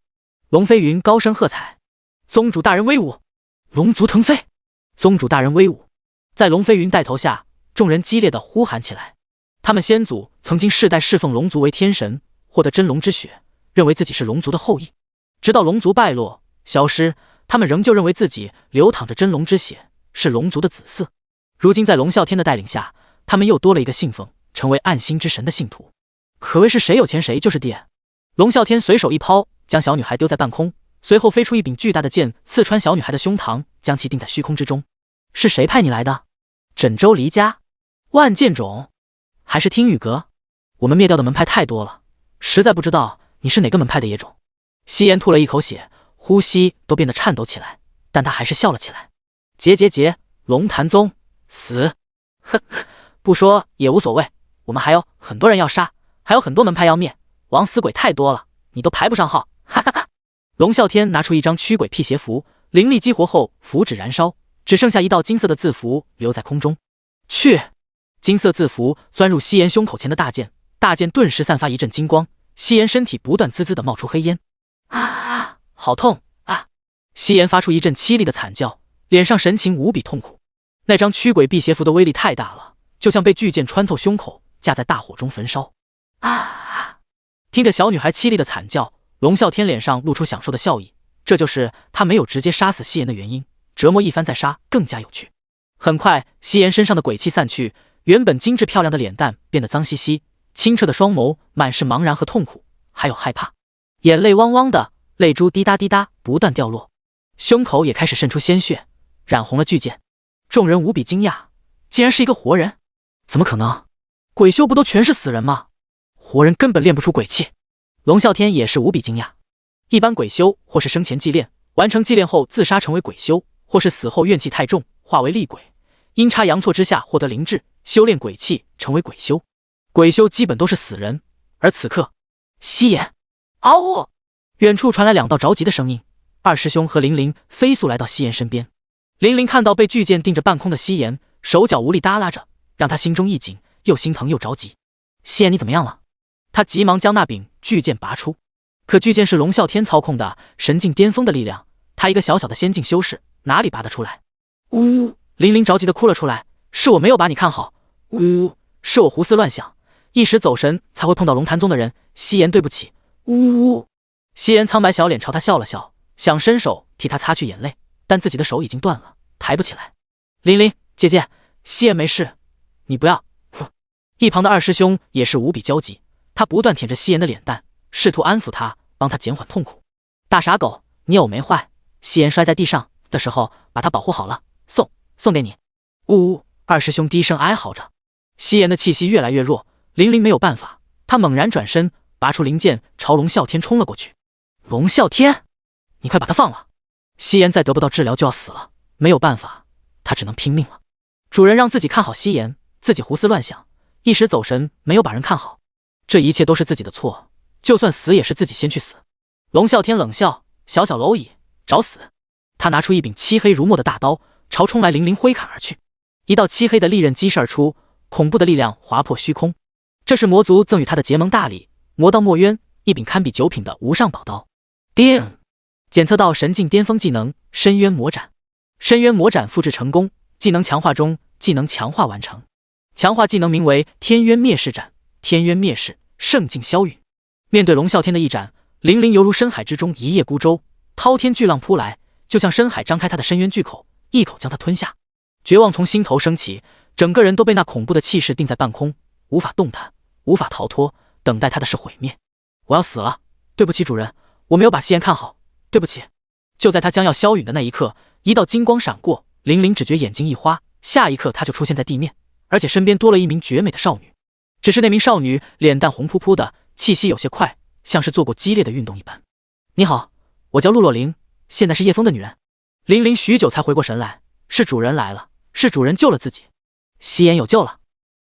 Speaker 1: 龙飞云高声喝彩。宗主大人威武！龙族腾飞！宗主大人威武！在龙飞云带头下，众人激烈地呼喊起来。他们先祖曾经世代侍奉龙族为天神，获得真龙之血，认为自己是龙族的后裔。直到龙族败落消失，他们仍旧认为自己流淌着真龙之血，是龙族的子嗣。如今在龙啸天的带领下，他们又多了一个信奉，成为暗星之神的信徒，可谓是谁有钱谁就是爹。龙啸天随手一抛，将小女孩丢在半空，随后飞出一柄巨大的剑，刺穿小女孩的胸膛，将其定在虚空之中。是谁派你来的？枕州离家？万剑种？还是听雨阁？我们灭掉的门派太多了，实在不知道你是哪个门派的野种。夕颜吐了一口血，呼吸都变得颤抖起来，但他还是笑了起来。结，龙潭宗死！哼，不说也无所谓，我们还有很多人要杀，还有很多门派要灭，枉死鬼太多了，你都排不上号，哈哈哈。龙啸天拿出一张驱鬼辟邪符，灵力激活后符纸燃烧，只剩下一道金色的字符留在空中。去！金色字符钻入夕颜胸口前的大剑，大剑顿时散发一阵金光，夕颜身体不断滋滋地冒出黑烟。啊，好痛啊！夕颜发出一阵凄厉的惨叫，脸上神情无比痛苦。那张驱鬼辟邪符的威力太大了，就像被巨剑穿透胸口，架在大火中焚烧。啊！听着小女孩凄厉的惨叫，龙啸天脸上露出享受的笑意，这就是他没有直接杀死夕颜的原因，折磨一番再杀更加有趣。很快，夕颜身上的鬼气散去，原本精致漂亮的脸蛋变得脏兮兮，清澈的双眸满是茫然和痛苦，还有害怕，眼泪汪汪的，泪珠滴答滴答不断掉落，胸口也开始渗出鲜血，染红了巨剑。众人无比惊讶，竟然是一个活人！怎么可能？鬼修不都全是死人吗？活人根本练不出鬼气。龙啸天也是无比惊讶。一般鬼修或是生前祭炼，完成祭炼后自杀成为鬼修，或是死后怨气太重化为厉鬼，阴差阳错之下获得灵智，修炼鬼气成为鬼修。鬼修基本都是死人，而此刻，夕颜，嗷呜！远处传来2道着急的声音。二师兄和玲玲飞速来到夕颜身边。玲玲看到被巨剑盯着半空的夕颜，手脚无力耷拉着，让她心中一紧，又心疼又着急。夕颜，你怎么样了？她急忙将那柄巨剑拔出，可巨剑是龙啸天操控的神境巅峰的力量，他一个小小的仙境修士哪里拔得出来？呜！玲玲着急的哭了出来，是我没有把你看好，呜，是我胡思乱想，一时走神才会碰到龙潭宗的人，夕颜对不起，呜。夕颜苍白小脸朝他笑了笑，想伸手替他擦去眼泪，但自己的手已经断了，抬不起来。玲玲姐姐，夕颜没事，你不要。一旁的二师兄也是无比焦急，他不断舔着夕颜的脸蛋，试图安抚他，帮他减缓痛苦。大傻狗，你有没坏？夕颜摔在地上的时候把他保护好了，送给你。呜！二师兄低声哀嚎着。夕颜的气息越来越弱，玲玲没有办法，他猛然转身，拔出灵剑朝龙啸天冲了过去。龙啸天，你快把他放了！夕颜再得不到治疗就要死了，没有办法，他只能拼命了。主人让自己看好夕颜，自己胡思乱想，一时走神，没有把人看好。这一切都是自己的错，就算死也是自己先去死。龙啸天冷笑，小小蝼蚁，找死！他拿出一柄漆黑如墨的大刀，朝冲来玲玲挥砍而去。一道漆黑的利刃激射而出，恐怖的力量划破虚空。这是魔族赠予他的结盟大礼——魔刀墨渊，一柄堪比9品的无上宝刀。叮！检测到神境巅峰技能深渊魔斩。深渊魔斩复制成功，技能强化中，技能强化完成。强化技能名为天渊灭世斩。天渊灭世，圣境消陨。面对龙啸天的一斩，玲玲犹如深海之中一叶孤舟，滔天巨浪扑来，就像深海张开他的深渊巨口，一口将他吞下。绝望从心头升起，整个人都被那恐怖的气势定在半空，无法动弹，无法逃脱，等待他的是毁灭。我要死了，对不起主人，我没有把夕颜看好，对不起。就在他将要消陨的那一刻，一道金光闪过，玲玲只觉眼睛一花，下一刻他就出现在地面，而且身边多了一名绝美的少女。只是那名少女脸蛋红扑扑的，气息有些快，像是做过激烈的运动一般。你好，我叫陆洛灵，现在是叶枫的女人。玲玲许久才回过神来，是主人来了，是主人救了自己，夕颜有救了。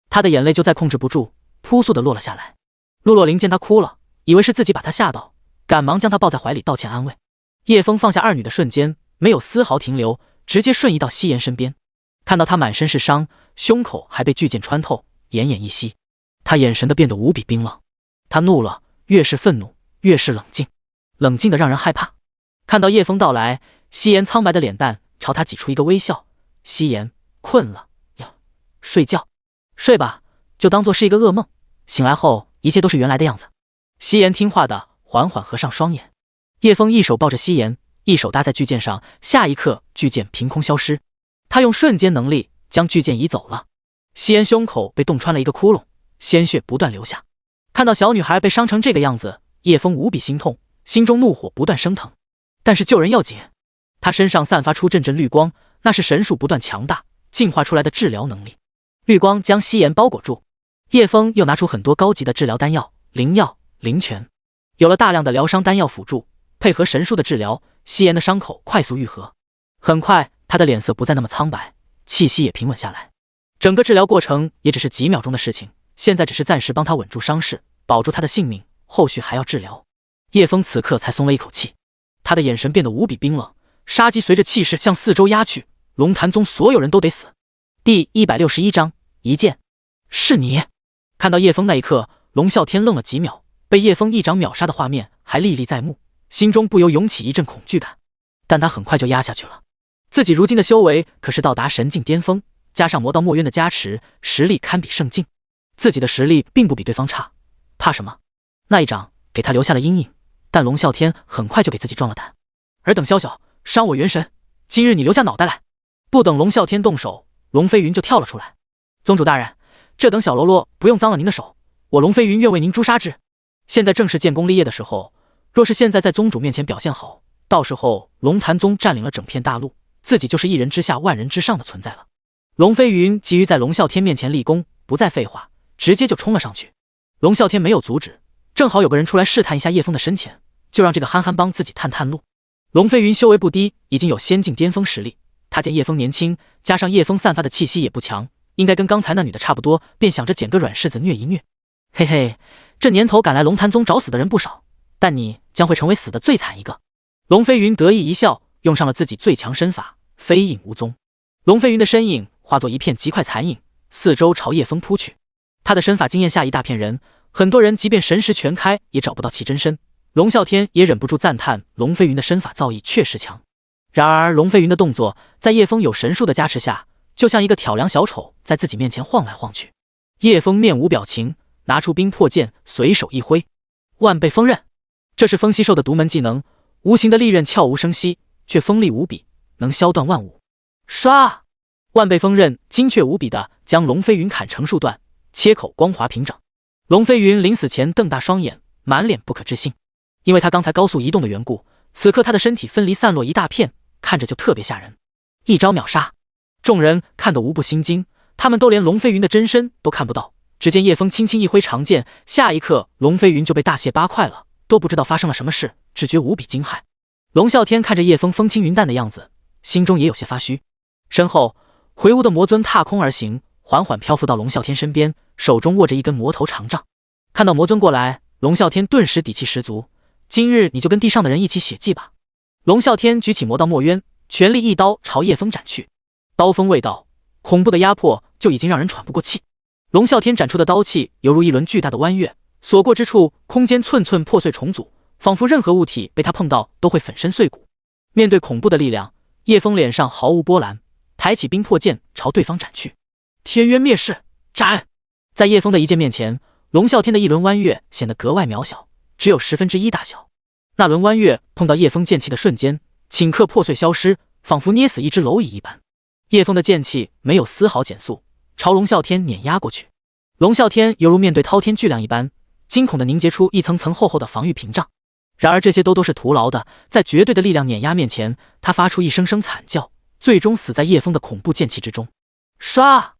Speaker 1: 她的眼泪就再控制不住，扑簌的落了下来。陆洛灵见她哭了，以为是自己把她吓到，赶忙将她抱在怀里道歉安慰。叶枫放下二女的瞬间，没有丝毫停留，直接瞬移到夕颜身边，看到她满身是伤，胸口还被巨剑穿透，奄奄一息。他眼神的变得无比冰冷，他怒了，越是愤怒，越是冷静，冷静的让人害怕。看到叶枫到来，夕颜苍白的脸蛋朝他挤出一个微笑。夕颜，困了呀，睡觉，睡吧，就当做是一个噩梦，醒来后一切都是原来的样子。夕颜听话的缓缓合上双眼。叶枫一手抱着夕颜，一手搭在巨剑上，下一刻巨剑凭空消失，他用瞬间能力将巨剑移走了。夕颜胸口被洞穿了一个窟窿，鲜血不断流下。看到小女孩被伤成这个样子，叶枫无比心痛，心中怒火不断升腾。但是救人要紧，他身上散发出阵阵绿光，那是神术不断强大进化出来的治疗能力。绿光将夕颜包裹住，叶枫又拿出很多高级的治疗丹药、灵药、灵泉，有了大量的疗伤丹药辅助，配合神术的治疗，夕颜的伤口快速愈合。很快，他的脸色不再那么苍白，气息也平稳下来。整个治疗过程也只是几秒钟的事情，现在只是暂时帮他稳住伤势，保住他的性命，后续还要治疗。叶枫此刻才松了一口气，他的眼神变得无比冰冷，杀机随着气势向四周压去，龙潭宗所有人都得死。第161章一剑。是你？看到叶枫那一刻，龙啸天愣了几秒，被叶枫一掌秒杀的画面还历历在目，心中不由涌起一阵恐惧感，但他很快就压下去了。自己如今的修为可是到达神境巅峰，加上魔道墨渊的加持，实力堪比圣境。自己的实力并不比对方差，怕什么？那一掌给他留下了阴影，但龙啸天很快就给自己壮了胆。尔等宵小，伤我元神，今日你留下脑袋来！不等龙啸天动手，龙飞云就跳了出来。宗主大人，这等小喽啰不用脏了您的手，我龙飞云愿为您诛杀之。现在正是建功立业的时候，若是现在在宗主面前表现好，到时候龙潭宗占领了整片大陆，自己就是一人之下万人之上的存在了。龙飞云急于在龙啸天面前立功，不再废话，直接就冲了上去。龙啸天没有阻止，正好有个人出来试探一下叶枫的深浅，就让这个憨憨帮自己探探路。龙飞云修为不低，已经有仙境巅峰实力。他见叶枫年轻，加上叶枫散发的气息也不强，应该跟刚才那女的差不多，便想着捡个软柿子虐一虐。嘿嘿，这年头赶来龙潭宗找死的人不少，但你将会成为死的最惨一个。龙飞云得意一笑，用上了自己最强身法，飞影无踪。龙飞云的身影化作一片极快残影，四周朝叶枫扑去。他的身法惊艳下一大片人，很多人即便神识全开也找不到其真身。龙啸天也忍不住赞叹龙飞云的身法造诣确实强。然而龙飞云的动作在叶枫有神术的加持下，就像一个挑梁小丑在自己面前晃来晃去。叶枫面无表情，拿出冰魄剑，随手一挥，万倍锋刃。这是风息兽的独门技能，无形的利刃悄无声息，却锋利无比，能削断万物。唰！万倍锋刃精确无比的将龙飞云砍成数段，切口光滑平整。龙飞云临死前瞪大双眼，满脸不可置信，因为他刚才高速移动的缘故，此刻他的身体分离散落一大片，看着就特别吓人。一招秒杀，众人看得无不心惊，他们都连龙飞云的真身都看不到。只见叶枫轻轻一挥长剑，下一刻龙飞云就被大卸八块了，都不知道发生了什么事，只觉无比惊骇。龙啸天看着叶枫风轻云淡的样子，心中也有些发虚。身后魁梧的魔尊踏空而行，缓缓漂浮到龙啸天身边，手中握着一根魔头长杖。看到魔尊过来，龙啸天顿时底气十足，今日你就跟地上的人一起血祭吧。龙啸天举起魔刀墨渊，全力一刀朝叶枫斩去。刀锋未到，恐怖的压迫就已经让人喘不过气。龙啸天斩出的刀气犹如一轮巨大的弯月，所过之处空间寸寸破碎重组，仿佛任何物体被他碰到都会粉身碎骨。面对恐怖的力量，叶枫脸上毫无波澜，抬起冰魄剑朝对方斩去。天渊灭世，斩！在叶枫的一剑面前，龙啸天的一轮弯月显得格外渺小，只有1/10大小。那轮弯月碰到叶枫剑气的瞬间，顷刻破碎消失，仿佛捏死一只蝼蚁一般。叶枫的剑气没有丝毫减速，朝龙啸天碾压过去。龙啸天犹如面对滔天巨浪一般，惊恐地凝结出一层层厚厚的防御屏障。然而这些都是徒劳的，在绝对的力量碾压面前，他发出一声声惨叫，最终死在叶枫的恐怖剑气之中。唰！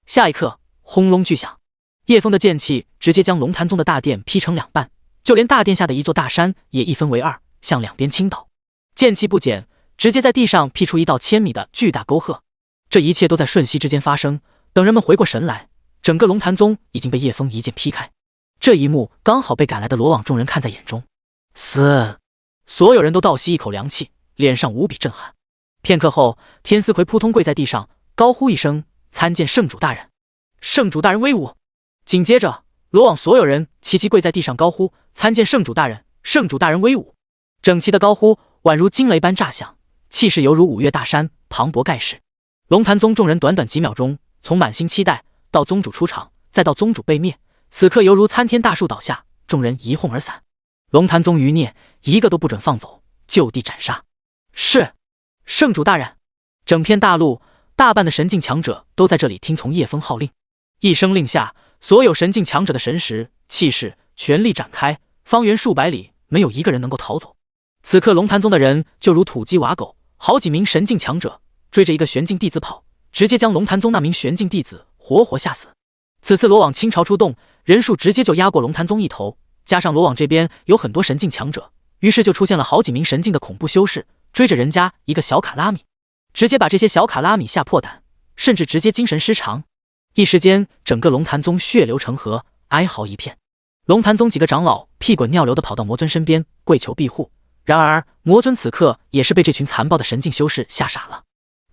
Speaker 1: 下一刻，轰隆巨响，叶枫的剑气直接将龙潭宗的大殿劈成两半，就连大殿下的一座大山也一分为二，向两边倾倒。剑气不减，直接在地上劈出一道1000米的巨大沟壑。这一切都在瞬息之间发生，等人们回过神来，整个龙潭宗已经被叶枫一剑劈开。这一幕刚好被赶来的罗网众人看在眼中。死！所有人都倒吸一口凉气，脸上无比震撼。片刻后，天思奎扑通跪在地上，高呼一声：“参见圣主大人！圣主大人威武！”紧接着，罗网所有人齐齐跪在地上高呼：“参见圣主大人！圣主大人威武！”整齐的高呼宛如惊雷般炸响，气势犹如5岳大山，磅礴盖世。龙潭宗众人短短几秒钟，从满心期待到宗主出场，再到宗主被灭，此刻犹如参天大树倒下，众人一哄而散。龙潭宗余孽一个都不准放走，就地斩杀。是，圣主大人！整片大陆大半的神境强者都在这里听从叶枫号令。一声令下，所有神境强者的神识、气势全力展开，方圆数百里没有一个人能够逃走。此刻龙潭宗的人就如土鸡瓦狗，好几名神境强者追着一个玄境弟子跑，直接将龙潭宗那名玄境弟子活活吓死。此次罗网倾巢出动，人数直接就压过龙潭宗一头，加上罗网这边有很多神境强者，于是就出现了好几名神境的恐怖修士追着人家一个小卡拉米，直接把这些小卡拉米吓破胆，甚至直接精神失常。一时间，整个龙潭宗血流成河，哀嚎一片。龙潭宗几个长老屁滚尿流地跑到魔尊身边，跪求庇护。然而魔尊此刻也是被这群残暴的神境修士吓傻了。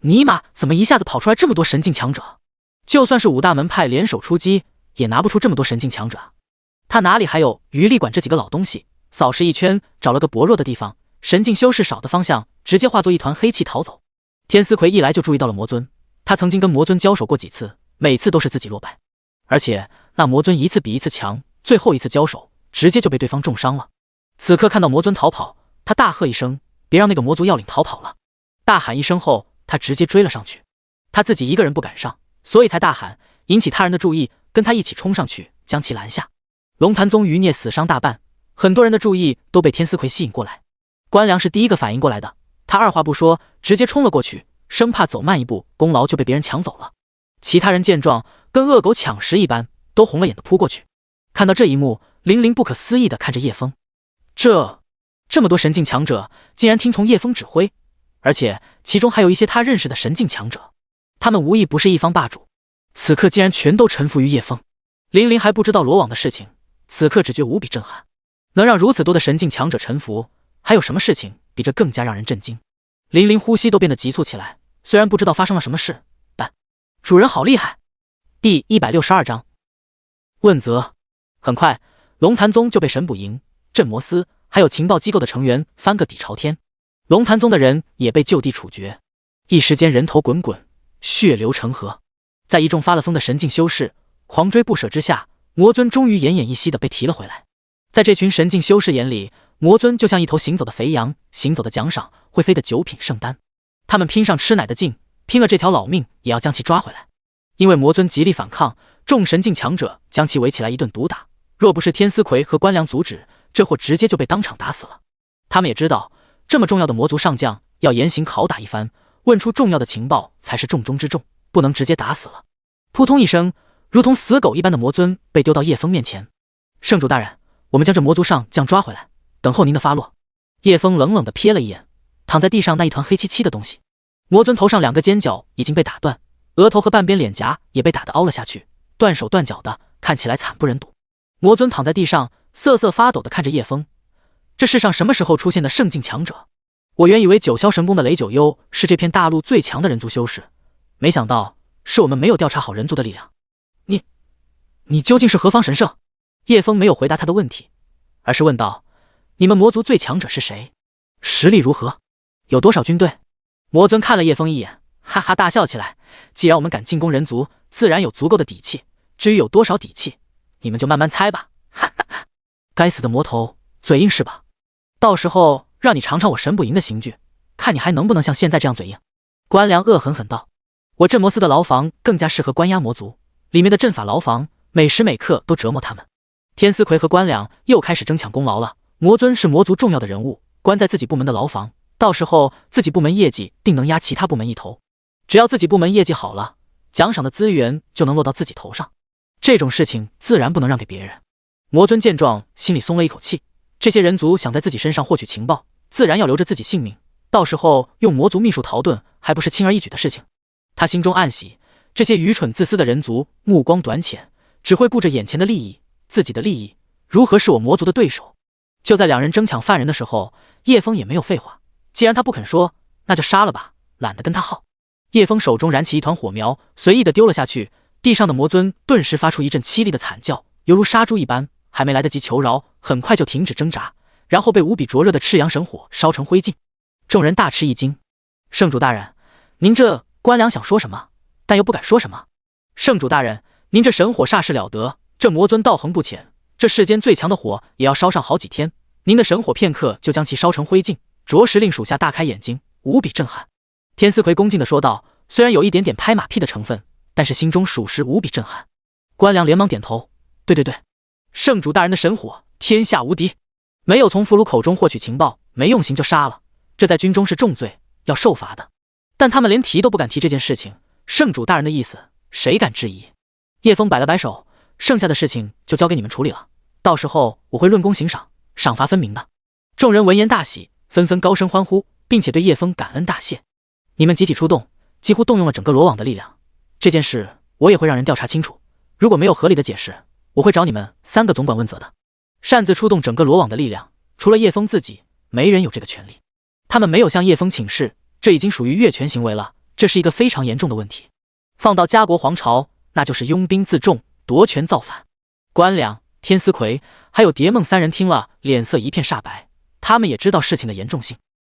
Speaker 1: 尼玛，怎么一下子跑出来这么多神境强者？就算是5大门派联手出击，也拿不出这么多神境强者啊！他哪里还有余力管这几个老东西？扫视一圈，找了个薄弱的地方，神境修士少的方向，直接化作一团黑气逃走。天思奎一来就注意到了魔尊，他曾经跟魔尊交手过几次，每次都是自己落败，而且那魔尊一次比一次强，最后一次交手直接就被对方重伤了。此刻看到魔尊逃跑，他大喝一声：“别让那个魔族要领逃跑了！”大喊一声后，他直接追了上去。他自己一个人不敢上，所以才大喊，引起他人的注意，跟他一起冲上去将其拦下。龙潭宗余孽死伤大半，很多人的注意都被天思奎吸引过来。关良是第一个反应过来的，他二话不说，直接冲了过去，生怕走慢一步，功劳就被别人抢走了。其他人见状，跟恶狗抢食一般，都红了眼的扑过去。看到这一幕，玲玲不可思议的看着叶枫，这么多神境强者竟然听从叶枫指挥，而且其中还有一些他认识的神境强者，他们无疑不是一方霸主，此刻竟然全都臣服于叶枫。玲玲还不知道罗网的事情，此刻只觉无比震撼，能让如此多的神境强者臣服，还有什么事情比这更加让人震惊？玲玲呼吸都变得急促起来，虽然不知道发生了什么事，但主人好厉害。第162章问责。很快，龙潭宗就被神捕营、镇魔司还有情报机构的成员翻个底朝天，龙潭宗的人也被就地处决。一时间人头滚滚，血流成河。在一众发了疯的神境修士狂追不舍之下，魔尊终于奄奄一息的被提了回来。在这群神境修士眼里，魔尊就像一头行走的肥羊，行走的奖赏，会飞的九品圣丹。他们拼上吃奶的劲，拼了这条老命也要将其抓回来。因为魔尊极力反抗，众神境强者将其围起来一顿毒打，若不是天思奎和关良阻止，这货直接就被当场打死了。他们也知道，这么重要的魔族上将要严刑拷打一番，问出重要的情报才是重中之重，不能直接打死了。扑通一声，如同死狗一般的魔尊被丢到叶枫面前。圣主大人，我们将这魔族上将抓回来，等候您的发落。叶枫冷冷地瞥了一眼躺在地上那一团黑漆漆的东西，魔尊头上2个尖角已经被打断，额头和半边脸颊也被打得凹了下去，断手断脚的，看起来惨不忍睹。魔尊躺在地上瑟瑟发抖地看着叶枫，这世上什么时候出现的圣境强者？我原以为九霄神宫的雷九幽是这片大陆最强的人族修士，没想到是我们没有调查好人族的力量。你究竟是何方神圣？叶枫没有回答他的问题，而是问道：你们魔族最强者是谁？实力如何？有多少军队？魔尊看了叶枫一眼，哈哈大笑起来。既然我们敢进攻人族，自然有足够的底气，至于有多少底气，你们就慢慢猜吧。哈哈哈！该死的魔头，嘴硬是吧？到时候让你尝尝我神捕营的刑具，看你还能不能像现在这样嘴硬。关良恶狠狠道：我镇魔司的牢房更加适合关押魔族，里面的阵法牢房每时每刻都折磨他们。天思奎和关良又开始争抢功劳了。魔尊是魔族重要的人物，关在自己部门的牢房，到时候自己部门业绩定能压其他部门一头。只要自己部门业绩好了，奖赏的资源就能落到自己头上，这种事情自然不能让给别人。魔尊见状，心里松了一口气，这些人族想在自己身上获取情报，自然要留着自己性命，到时候用魔族秘术逃遁还不是轻而易举的事情。他心中暗喜，这些愚蠢自私的人族目光短浅，只会顾着眼前的利益，自己的利益如何是我魔族的对手？就在两人争抢犯人的时候，叶枫也没有废话，既然他不肯说，那就杀了吧，懒得跟他耗。叶枫手中燃起一团火苗，随意的丢了下去，地上的魔尊顿时发出一阵凄厉的惨叫，犹如杀猪一般，还没来得及求饶，很快就停止挣扎，然后被无比灼热的赤阳神火烧成灰烬。众人大吃一惊，圣主大人，您这……关良想说什么，但又不敢说什么。圣主大人，您这神火煞是了得，这魔尊道行不浅，这世间最强的火也要烧上好几天，您的神火片刻就将其烧成灰烬，着实令属下大开眼睛，无比震撼。天思奎恭敬地说道，虽然有一点点拍马屁的成分，但是心中属实无比震撼。关良连忙点头，对，圣主大人的神火天下无敌，没有从俘虏口中获取情报，没用刑就杀了，这在军中是重罪，要受罚的。但他们连提都不敢提这件事情，圣主大人的意思谁敢质疑？叶枫摆了摆手，剩下的事情就交给你们处理了，到时候我会论功行赏，赏罚分明的。众人闻言大喜，纷纷高声欢呼，并且对叶枫感恩大谢。你们集体出动，几乎动用了整个罗网的力量，这件事我也会让人调查清楚，如果没有合理的解释，我会找你们3个总管问责的。擅自出动整个罗网的力量，除了叶枫自己，没人有这个权利。他们没有向叶枫请示，这已经属于越权行为了，这是一个非常严重的问题。放到家国皇朝，那就是拥兵自重，夺权造反。关良、天思奎还有蝶梦3人听了，脸色一片煞白，他们也知道事情的严重性。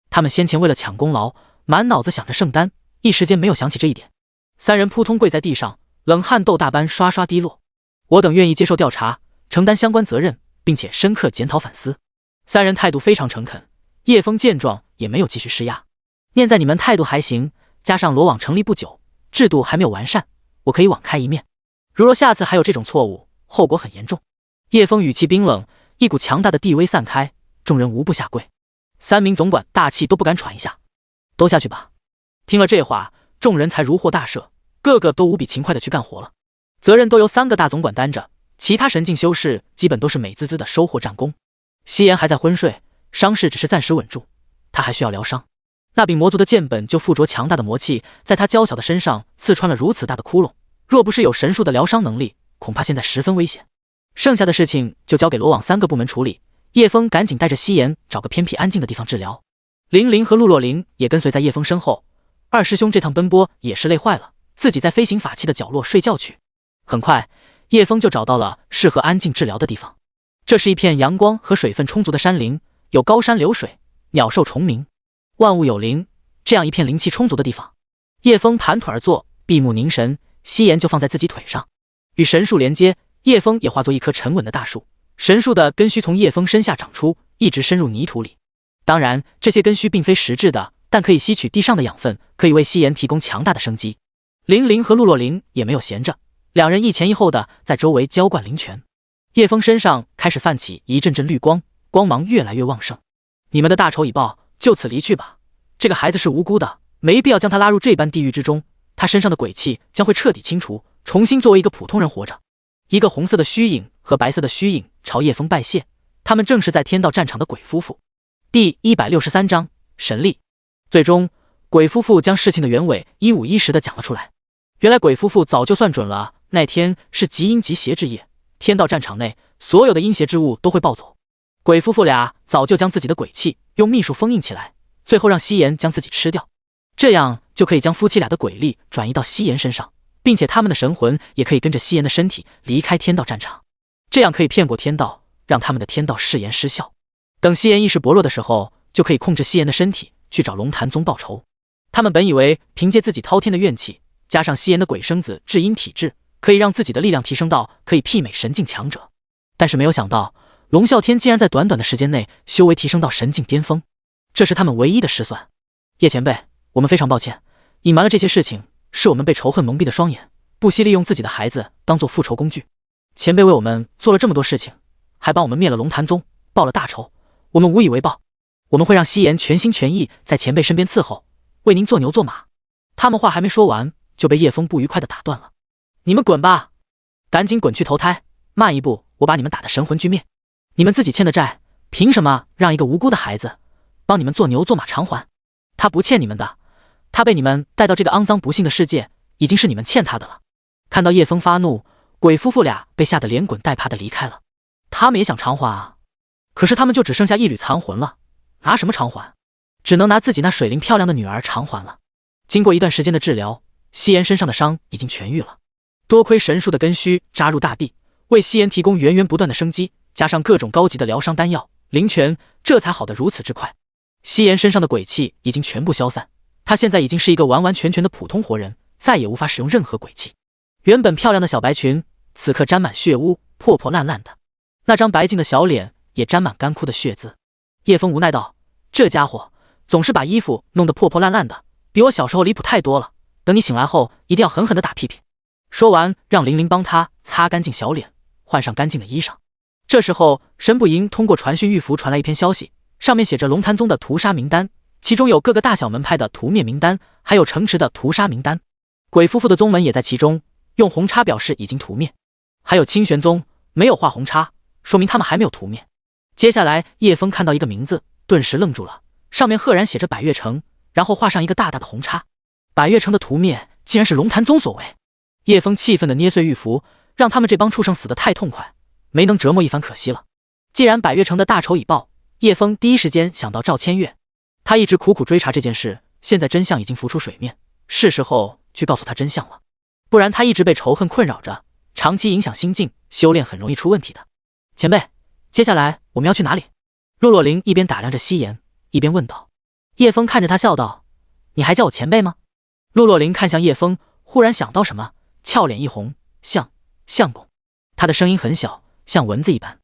Speaker 1: 他们先前为了抢功劳，满脑子想着圣丹，一时间没有想起这一点。3人扑通跪在地上，冷汗豆大般刷刷滴落。我等愿意接受调查，承担相关责任，并且深刻检讨反思。3人态度非常诚恳，叶枫见状也没有继续施压。念在你们态度还行，加上罗网成立不久，制度还没有完善，我可以网开一面。如若下次还有这种错误，后果很严重。叶枫语气冰冷，一股强大的地威散开，众人无不下跪。3名总管大气都不敢喘一下。都下去吧。听了这话，众人才如获大赦，个个都无比勤快的去干活了。责任都由3个大总管担着，其他神境修士基本都是美滋滋的收获战功。夕颜还在昏睡，伤势只是暂时稳住，他还需要疗伤。那柄魔族的剑本就附着强大的魔气，在他娇小的身上刺穿了如此大的窟窿，若不是有神术的疗伤能力，恐怕现在十分危险。剩下的事情就交给罗网3个部门处理。叶枫赶紧带着夕颜找个偏僻安静的地方治疗。玲玲和陆若琳也跟随在叶枫身后。二师兄这趟奔波也是累坏了，自己在飞行法器的角落睡觉去。很快，叶枫就找到了适合安静治疗的地方。这是一片阳光和水分充足的山林，有高山流水，鸟兽虫鸣，万物有灵。这样一片灵气充足的地方，叶枫盘腿而坐，闭目凝神，夕颜就放在自己腿上，与神树连接。叶枫也化作一棵沉稳的大树，神树的根须从叶枫身下长出，一直深入泥土里。当然，这些根须并非实质的，但可以吸取地上的养分，可以为夕颜提供强大的生机。玲玲和陆若琳也没有闲着，两人一前一后的在周围浇灌灵泉。叶枫身上开始泛起一阵阵绿光，光芒越来越旺盛。你们的大仇已报，就此离去吧。这个孩子是无辜的，没必要将他拉入这般地狱之中。他身上的鬼气将会彻底清除，重新作为一个普通人活着。一个红色的虚影和白色的虚影朝叶枫拜谢，他们正是在天道战场的鬼夫妇。第163章神力。最终，鬼夫妇将事情的原委一五一十地讲了出来。原来鬼夫妇早就算准了，那天是极阴极邪之夜，天道战场内所有的阴邪之物都会暴走。鬼夫妇俩早就将自己的鬼气用秘术封印起来，最后让夕颜将自己吃掉，这样就可以将夫妻俩的鬼力转移到夕颜身上，并且他们的神魂也可以跟着夕颜的身体离开天道战场，这样可以骗过天道，让他们的天道誓言失效。等夕颜意识薄弱的时候，就可以控制夕颜的身体去找龙潭宗报仇。他们本以为凭借自己滔天的怨气，加上夕颜的鬼生子至阴体质，可以让自己的力量提升到可以媲美神境强者，但是没有想到龙啸天竟然在短短的时间内修为提升到神境巅峰，这是他们唯一的失算。叶前辈，我们非常抱歉，隐瞒了这些事情，是我们被仇恨蒙蔽的双眼，不惜利用自己的孩子当做复仇工具。前辈为我们做了这么多事情，还帮我们灭了龙潭宗，报了大仇，我们无以为报。我们会让夕颜全心全意在前辈身边伺候，为您做牛做马。他们话还没说完，就被叶枫不愉快地打断了。你们滚吧，赶紧滚去投胎，慢一步我把你们打得神魂俱灭。你们自己欠的债，凭什么让一个无辜的孩子帮你们做牛做马偿还？他不欠你们的，他被你们带到这个肮脏不幸的世界，已经是你们欠他的了。看到叶枫发怒，鬼夫妇俩被吓得连滚带爬地离开了。他们也想偿还啊，可是他们就只剩下一缕残魂了，拿什么偿还？只能拿自己那水灵漂亮的女儿偿还了。经过一段时间的治疗，夕颜身上的伤已经痊愈了。多亏神树的根须扎入大地，为夕颜提供源源不断的生机，加上各种高级的疗伤丹药、灵泉，这才好得如此之快。夕颜身上的鬼气已经全部消散，他现在已经是一个完完全全的普通活人，再也无法使用任何鬼气。原本漂亮的小白裙，此刻沾满血污，破破烂烂的，那张白净的小脸也沾满干枯的血渍。叶枫无奈道：这家伙总是把衣服弄得破破烂烂的，比我小时候离谱太多了，等你醒来后一定要狠狠地打屁屁。说完，让玲玲帮他擦干净小脸，换上干净的衣裳。这时候，神不营通过传讯玉符传来一篇消息，上面写着龙潭宗的屠杀名单，其中有各个大小门派的屠灭名单，还有城池的屠杀名单。鬼夫妇的宗门也在其中，用红叉表示已经屠灭。还有清玄宗没有画红叉，说明他们还没有屠灭。接下来，叶枫看到一个名字，顿时愣住了，上面赫然写着百越城，然后画上一个大大的红叉。百越城的屠灭竟然是龙潭宗所为。叶枫气愤地捏碎玉符，让他们这帮畜生死得太痛快，没能折磨一番可惜了。既然百越城的大仇已报，叶枫第一时间想到赵千月，他一直苦苦追查这件事，现在真相已经浮出水面，是时候去告诉他真相了，不然他一直被仇恨困扰着，长期影响心境，修炼很容易出问题的。前辈，接下来我们要去哪里？陆若琳一边打量着夕颜，一边问道。叶枫看着他笑道：你还叫我前辈吗？陆若琳看向叶枫，忽然想到什么，俏脸一红，相公。他的声音很小，像蚊子一般。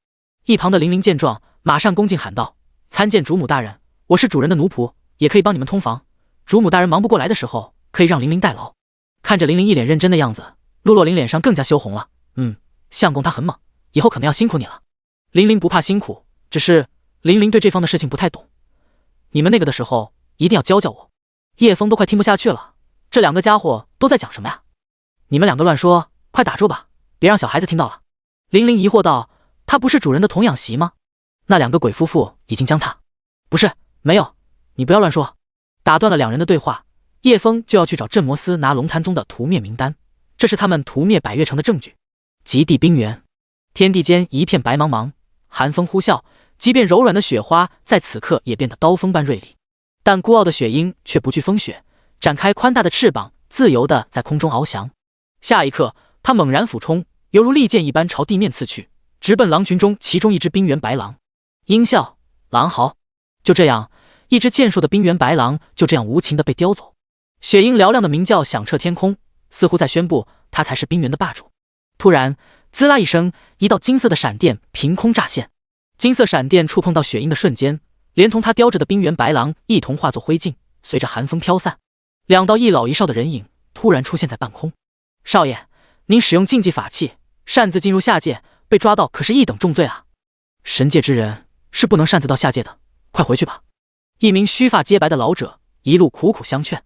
Speaker 1: 一旁的玲玲见状，马上恭敬喊道：参见主母大人，我是主人的奴仆，也可以帮你们通房。主母大人忙不过来的时候，可以让玲玲代劳。看着玲玲一脸认真的样子，陆若琳脸上更加羞红了。相公他很猛，以后可能要辛苦你了。玲玲不怕辛苦，只是玲玲对这方的事情不太懂。你们那个的时候一定要教教我。叶枫都快听不下去了，这两个家伙都在讲什么呀？你们两个乱说，快打住吧，别让小孩子听到了。玲玲疑惑道，她不是主人的童养媳吗？那两个鬼夫妇已经将她……不是，没有，你不要乱说。打断了两人的对话，叶枫就要去找镇魔司拿龙潭宗的屠灭名单，这是他们屠灭百越城的证据。极地冰原，天地间一片白茫茫，寒风呼啸，即便柔软的雪花在此刻也变得刀锋般锐利。但孤傲的雪鹰却不惧风雪，展开宽大的翅膀，自由地在空中翱翔。下一刻，它猛然俯冲，犹如利剑一般朝地面刺去，直奔狼群中其中一只冰原白狼。鹰啸，狼嚎，就这样，一只健硕的冰原白狼就这样无情地被叼走。雪鹰嘹亮的鸣叫响彻天空，似乎在宣布它才是冰原的霸主。突然，滋啦一声，一道金色的闪电凭空乍现。金色闪电触碰到雪鹰的瞬间，连同他叼着的冰原白狼一同化作灰烬，随着寒风飘散。两道一老一少的人影突然出现在半空。少爷，您使用禁忌法器，擅自进入下界，被抓到可是一等重罪啊！神界之人是不能擅自到下界的，快回去吧。一名须发皆白的老者一路苦苦相劝。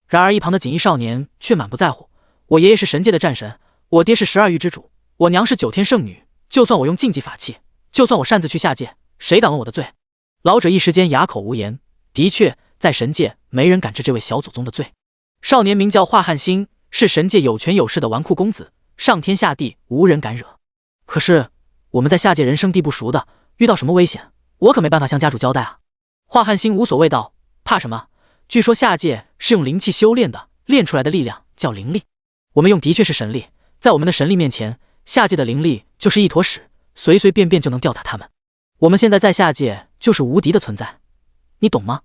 Speaker 1: 然而一旁的锦衣少年却满不在乎，我爷爷是神界的战神，我爹是12域之主，我娘是9天圣女，就算我用禁忌法器，就算我擅自去下界，谁敢问我的罪？老者一时间哑口无言。的确，在神界没人敢治这位小祖宗的罪。少年名叫华汉星，是神界有权有势的纨绔公子，上天下地无人敢惹。可是我们在下界人生地不熟的，遇到什么危险，我可没办法向家主交代啊。华汉星无所谓道，怕什么？据说下界是用灵气修炼的，练出来的力量叫灵力，我们用的确是神力，在我们的神力面前，下界的灵力就是一坨屎，随随便便就能吊打他们。我们现在在下界就是无敌的存在，你懂吗？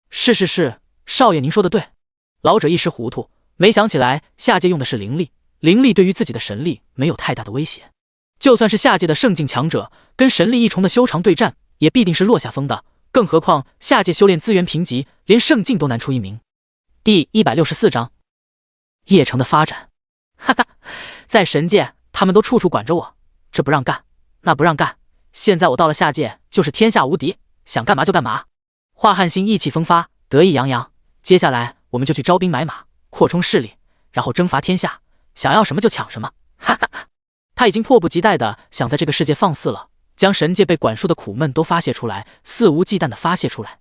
Speaker 1: 是，少爷您说的对。老者一时糊涂，没想起来下界用的是灵力，灵力对于自己的神力没有太大的威胁。就算是下界的圣境强者，跟神力一重的修长对战，也必定是落下风的。更何况下界修炼资源贫瘠，连圣境都难出一名。第164章，叶城的发展。哈哈，在神界他们都处处管着我，这不让干，那不让干。现在我到了下界，就是天下无敌，想干嘛就干嘛。华汉星意气风发，得意洋洋。接下来我们就去招兵买马，扩充势力，然后征伐天下，想要什么就抢什么。哈哈哈，他已经迫不及待地想在这个世界放肆了，将神界被管束的苦闷都发泄出来，肆无忌惮地发泄出来。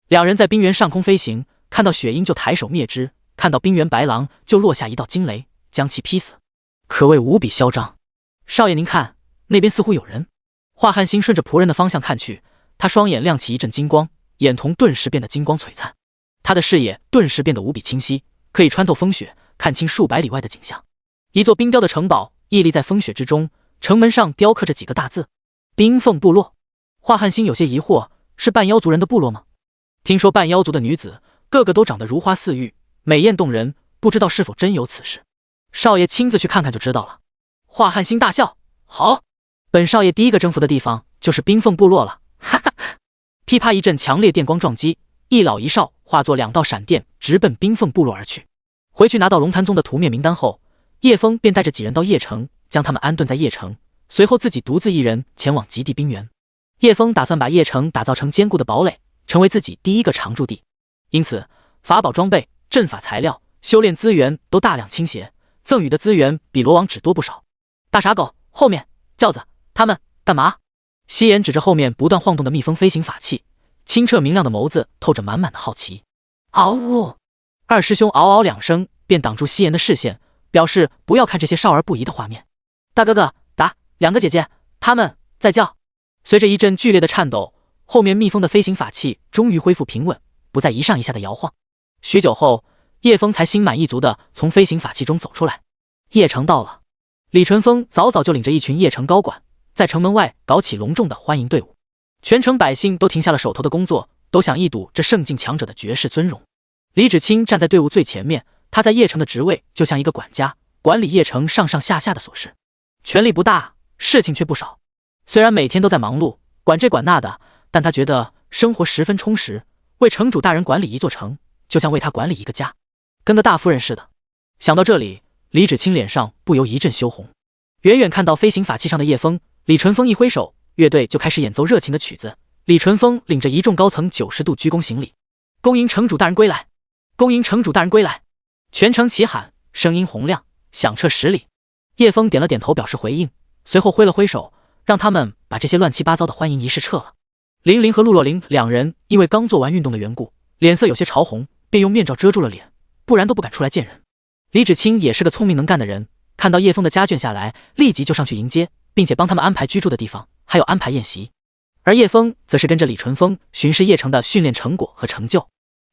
Speaker 1: 两人在冰原上空飞行，看到雪鹰就抬手灭之，看到冰原白狼就落下一道惊雷，将其劈死，可谓无比嚣张。少爷您看，那边似乎有人。华汉星顺着仆人的方向看去，他双眼亮起一阵金光，眼瞳顿时变得金光璀璨，他的视野顿时变得无比清晰，可以穿透风雪，看清数百里外的景象。一座冰雕的城堡屹立在风雪之中，城门上雕刻着几个大字：冰凤部落。华汉星有些疑惑，是半妖族人的部落吗？听说半妖族的女子个个都长得如花似玉，美艳动人，不知道是否真有此事。少爷亲自去看看就知道了。华汉星大笑，好，本少爷第一个征服的地方就是冰凤部落了。哈哈，噼啪一阵强烈电光撞击，一老一少化作2道闪电，直奔冰凤部落而去。回去拿到龙潭宗的屠灭名单后，叶枫便带着几人到邺城，将他们安顿在邺城，随后自己独自一人前往极地冰原。叶枫打算把邺城打造成坚固的堡垒，成为自己第一个常驻地，因此法宝装备、阵法材料、修炼资源都大量倾斜，赠予的资源比罗网只多不少。大傻狗，后面轿子，他们干嘛？夕颜指着后面不断晃动的蜜蜂飞行法器，清澈明亮的眸子透着满满的好奇。嗷呜！二师兄嗷嗷2声便挡住夕颜的视线，表示不要看这些少儿不宜的画面。大哥哥，打2个姐姐，他们在叫。随着一阵剧烈的颤抖，后面蜜蜂的飞行法器终于恢复平稳，不再一上一下的摇晃。许久后，叶枫才心满意足地从飞行法器中走出来。邺城到了，李淳风早早就领着一群邺城高管，在城门外搞起隆重的欢迎队伍。全城百姓都停下了手头的工作，都想一睹这圣境强者的绝世尊容。李芷清站在队伍最前面，他在邺城的职位就像一个管家，管理邺城上上下下的琐事，权力不大，事情却不少。虽然每天都在忙碌，管这管那的，但他觉得生活十分充实，为城主大人管理一座城，就像为他管理一个家，跟个大夫人似的。想到这里，李芷清脸上不由一阵羞红。远远看到飞行法器上的叶枫，李淳风一挥手，乐队就开始演奏热情的曲子。李淳风领着一众高层90度鞠躬行礼，恭迎城主大人归来，恭迎城主大人归来！全城齐喊，声音洪亮，响彻10里。叶枫点了点头表示回应，随后挥了挥手，让他们把这些乱七八糟的欢迎仪式撤了。林林和陆若琳两人因为刚做完运动的缘故，脸色有些潮红，便用面罩遮住了脸，不然都不敢出来见人。李芷清也是个聪明能干的人，看到叶枫的家眷下来，立即就上去迎接，并且帮他们安排居住的地方，还有安排宴席。而叶枫则是跟着李淳风巡视邺城的训练成果和成就。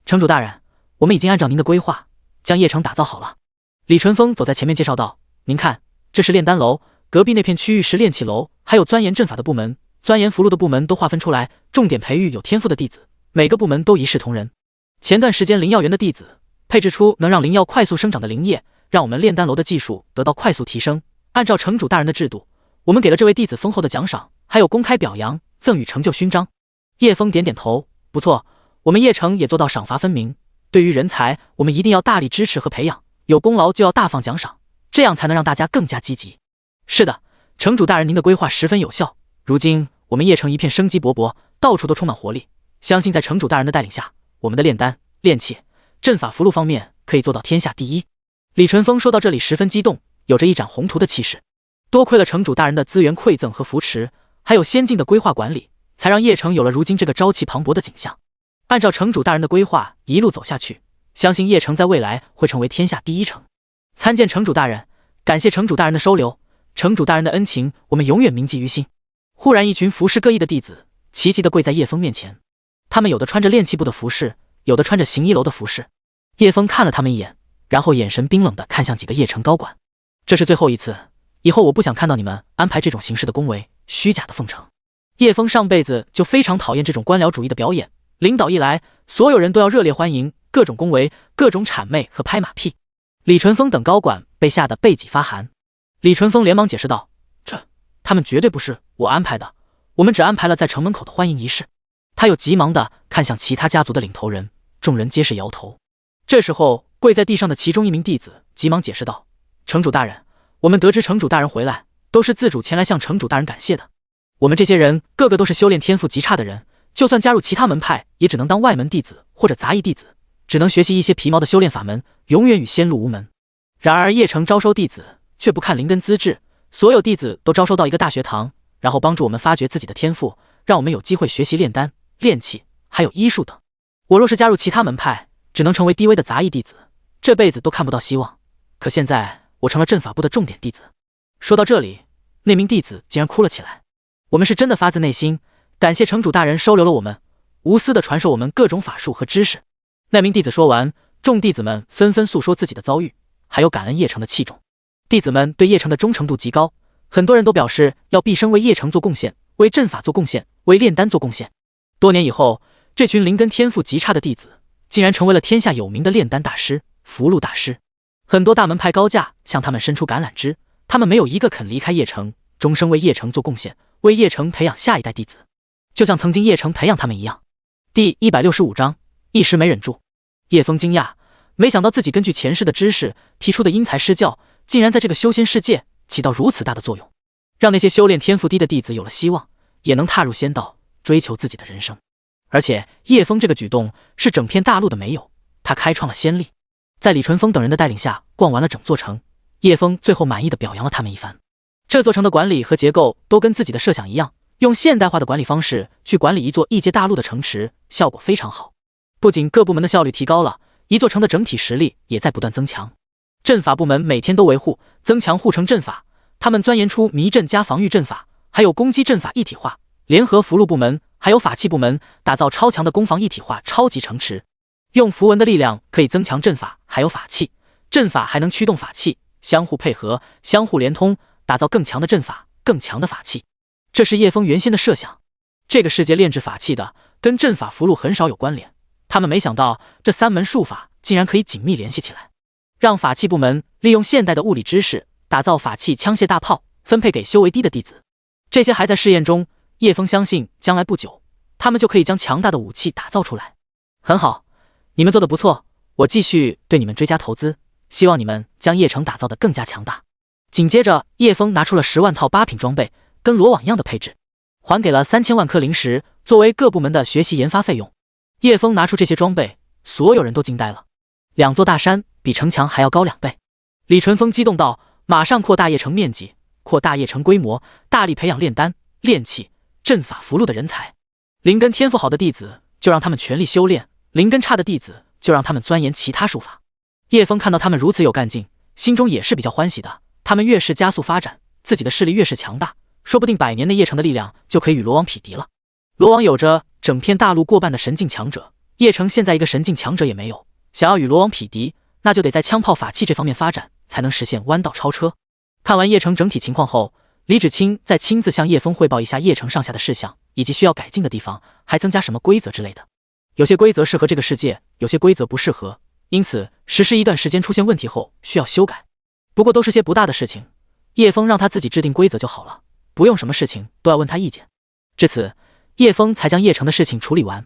Speaker 1: 城主大人，我们已经按照您的规划将邺城打造好了。李淳风走在前面介绍道，您看，这是炼丹楼，隔壁那片区域是炼气楼，还有钻研阵法的部门，钻研符箓的部门都划分出来，重点培育有天赋的弟子，每个部门都一视同仁。前段时间灵药园的弟子配置出能让灵药快速生长的灵液，让我们炼丹楼的技术得到快速提升。按照城主大人的制度，我们给了这位弟子丰厚的奖赏，还有公开表扬，赠予成就勋章。叶枫点点头，不错，我们邺城也做到赏罚分明，对于人才我们一定要大力支持和培养，有功劳就要大放奖赏，这样才能让大家更加积极。是的，城主大人您的规划十分有效，如今我们邺城一片生机勃勃，到处都充满活力，相信在城主大人的带领下，我们的炼丹、炼气、阵法符箓方面可以做到天下第一。李淳风说到这里十分激动，有着一展宏图的气势。多亏了城主大人的资源馈赠和扶持，还有先进的规划管理，才让邺城有了如今这个朝气磅礴的景象。按照城主大人的规划一路走下去，相信邺城在未来会成为天下第一城。参见城主大人，感谢城主大人的收留，城主大人的恩情我们永远铭记于心。忽然一群服饰各异的弟子齐齐地跪在叶枫面前，他们有的穿着炼气部的服饰，有的穿着行医楼的服饰。叶枫看了他们一眼，然后眼神冰冷地看向几个邺城高管，这是最后一次，以后我不想看到你们安排这种形式的恭维，虚假的奉承。叶枫上辈子就非常讨厌这种官僚主义的表演，领导一来，所有人都要热烈欢迎，各种恭维，各种谄媚和拍马屁。李淳风等高管被吓得背脊发寒。李淳风连忙解释道，他们绝对不是我安排的，我们只安排了在城门口的欢迎仪式。他又急忙地看向其他家族的领头人，众人皆是摇头。这时候跪在地上的其中一名弟子急忙解释道，城主大人，我们得知城主大人回来，都是自主前来向城主大人感谢的。我们这些人个个都是修炼天赋极差的人，就算加入其他门派，也只能当外门弟子或者杂役弟子，只能学习一些皮毛的修炼法门，永远与仙路无门。然而邺城招收弟子却不看灵根资质，所有弟子都招收到一个大学堂，然后帮助我们发掘自己的天赋，让我们有机会学习炼丹、炼气，还有医术等。我若是加入其他门派，只能成为低微的杂役弟子，这辈子都看不到希望。可现在我成了阵法部的重点弟子。说到这里，那名弟子竟然哭了起来。我们是真的发自内心感谢城主大人收留了我们，无私地传授我们各种法术和知识。那名弟子说完，众弟子们纷纷诉说自己的遭遇，还有感恩邺城的器重。弟子们对邺城的忠诚度极高，很多人都表示要毕生为邺城做贡献，为阵法做贡献，为炼丹做贡献。多年以后，这群灵根天赋极差的弟子竟然成为了天下有名的炼丹大师、符箓大师。很多大门派高价向他们伸出橄榄枝，他们没有一个肯离开邺城，终生为邺城做贡献，为邺城培养下一代弟子，就像曾经邺城培养他们一样。第165章，一时没忍住。叶枫惊讶，没想到自己根据前世的知识提出的因材施教，竟然在这个修仙世界起到如此大的作用，让那些修炼天赋低的弟子有了希望，也能踏入仙道，追求自己的人生。而且叶枫这个举动是整片大陆的没有，他开创了先例。在李淳风等人的带领下逛完了整座城，叶枫最后满意的表扬了他们一番。这座城的管理和结构都跟自己的设想一样，用现代化的管理方式去管理一座异界大陆的城池，效果非常好。不仅各部门的效率提高了，一座城的整体实力也在不断增强。阵法部门每天都维护、增强护城阵法，他们钻研出迷阵加防御阵法，还有攻击阵法一体化，联合符箓部门还有法器部门，打造超强的攻防一体化超级城池。用符文的力量可以增强阵法还有法器，阵法还能驱动法器，相互配合，相互连通，打造更强的阵法，更强的法器。这是叶枫原先的设想。这个世界炼制法器的跟阵法符箓很少有关联，他们没想到这三门术法竟然可以紧密联系起来，让法器部门利用现代的物理知识打造法器枪械大炮，分配给修为低的弟子。这些还在试验中，叶枫相信将来不久他们就可以将强大的武器打造出来。很好，你们做得不错，我继续对你们追加投资，希望你们将邺城打造得更加强大。紧接着叶枫拿出了10万套8品装备，跟罗网一样的配置。还给了3000万颗灵石作为各部门的学习研发费用。叶枫拿出这些装备，所有人都惊呆了。2座大山比城墙还要高2倍。李淳风激动道：马上扩大邺城面积，扩大邺城规模，大力培养炼丹、炼器、阵法、符箓的人才。灵根天赋好的弟子就让他们全力修炼，灵根差的弟子就让他们钻研其他术法。叶枫看到他们如此有干劲，心中也是比较欢喜的。他们越是加速发展，自己的势力越是强大，说不定100年内邺城的力量就可以与罗王匹敌了。罗王有着整片大陆过半的神境强者，邺城现在一个神境强者也没有，想要与罗王匹敌，那就得在枪炮法器这方面发展，才能实现弯道超车。看完邺城整体情况后，李芷清再亲自向叶枫汇报一下邺城上下的事项以及需要改进的地方，还增加什么规则之类的。有些规则适合这个世界，有些规则不适合，因此实施一段时间出现问题后需要修改。不过都是些不大的事情，叶枫让他自己制定规则就好了，不用什么事情都要问他意见。至此，叶枫才将邺城的事情处理完。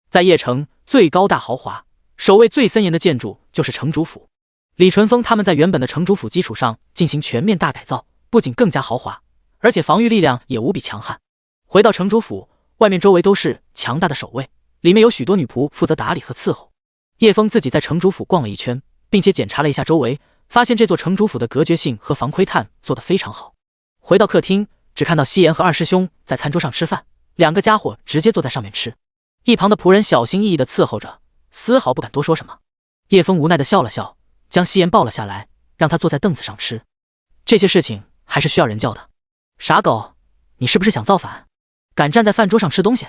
Speaker 1: 在邺城最高大豪华、守卫最森严的建筑就是城主府。李淳风他们在原本的城主府基础上进行全面大改造，不仅更加豪华，而且防御力量也无比强悍。回到城主府，外面周围都是强大的守卫，里面有许多女仆负责打理和伺候。叶枫自己在城主府逛了一圈，并且检查了一下周围，发现这座城主府的隔绝性和防窥探做得非常好。回到客厅，只看到西岩和二师兄在餐桌上吃饭，2个家伙直接坐在上面吃，一旁的仆人小心翼翼地伺候着，丝毫不敢多说什么。叶枫无奈地笑了笑，将西岩抱了下来，让他坐在凳子上吃。这些事情还是需要人教的。傻狗，你是不是想造反？敢站在饭桌上吃东西？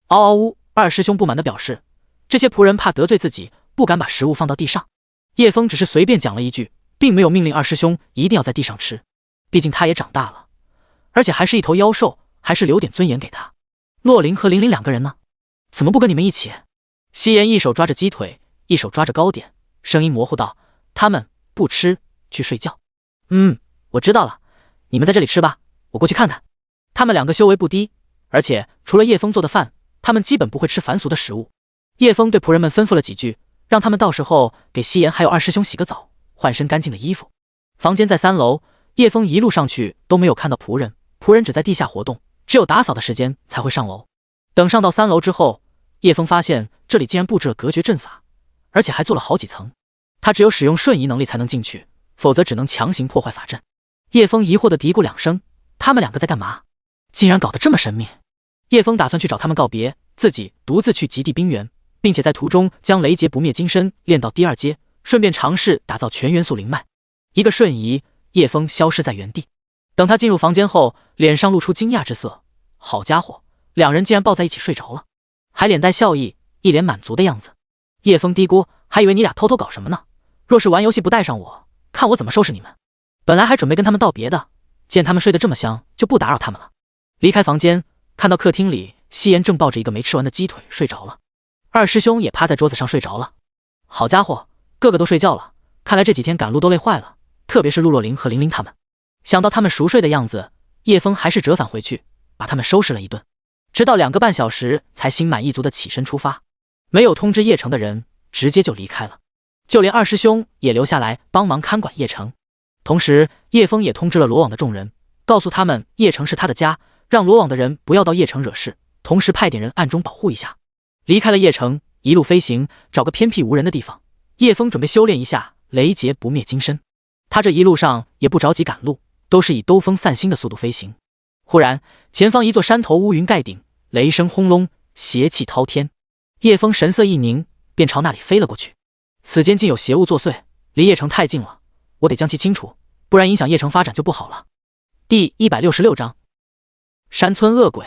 Speaker 1: 嗷嗷呜！二师兄不满地表示，这些仆人怕得罪自己，不敢把食物放到地上。叶枫只是随便讲了一句，并没有命令二师兄一定要在地上吃，毕竟他也长大了，而且还是一头妖兽，还是留点尊严给他。洛灵和玲玲2个人呢？怎么不跟你们一起？西岩一手抓着鸡腿，一手抓着糕点，声音模糊道：他们不吃，去睡觉。我知道了，你们在这里吃吧，我过去看看。他们2个修为不低，而且除了叶枫做的饭，他们基本不会吃凡俗的食物。叶枫对仆人们吩咐了几句，让他们到时候给西岩还有二师兄洗个澡，换身干净的衣服。房间在3楼，叶枫一路上去都没有看到仆人，仆人只在地下活动，只有打扫的时间才会上楼。等上到3楼之后，叶枫发现这里竟然布置了隔绝阵法，而且还做了好几层。他只有使用瞬移能力才能进去，否则只能强行破坏法阵。叶枫疑惑地嘀咕2声，他们2个在干嘛？竟然搞得这么神秘。叶枫打算去找他们告别，自己独自去极地冰原，并且在途中将雷劫不灭金身练到第2阶，顺便尝试打造全元素灵脉。一个瞬移，叶枫消失在原地。等他进入房间后，脸上露出惊讶之色。好家伙，2人竟然抱在一起睡着了，还脸带笑意，一脸满足的样子。叶枫嘀咕，还以为你俩偷偷搞什么呢，若是玩游戏不带上我，看我怎么收拾你们。本来还准备跟他们道别的，见他们睡得这么香，就不打扰他们了。离开房间，看到客厅里西岩正抱着一个没吃完的鸡腿睡着了，二师兄也趴在桌子上睡着了。好家伙，个个都睡觉了，看来这几天赶路都累坏了，特别是陆若灵和玲玲他们。想到他们熟睡的样子，叶枫还是折返回去，把他们收拾了一顿，直到2个半小时才心满意足地起身出发。没有通知邺城的人直接就离开了，就连二师兄也留下来帮忙看管邺城。同时叶枫也通知了罗网的众人，告诉他们邺城是他的家，让罗网的人不要到邺城惹事，同时派点人暗中保护一下。离开了邺城，一路飞行，找个偏僻无人的地方，叶枫准备修炼一下雷劫不灭金身。他这一路上也不着急赶路，都是以兜风散心的速度飞行。忽然前方一座山头乌云盖顶，雷声轰隆，邪气滔天。叶枫神色一凝，便朝那里飞了过去。此间竟有邪物作祟，离邺城太近了，我得将其清除，不然影响邺城发展就不好了。第166章山村恶鬼。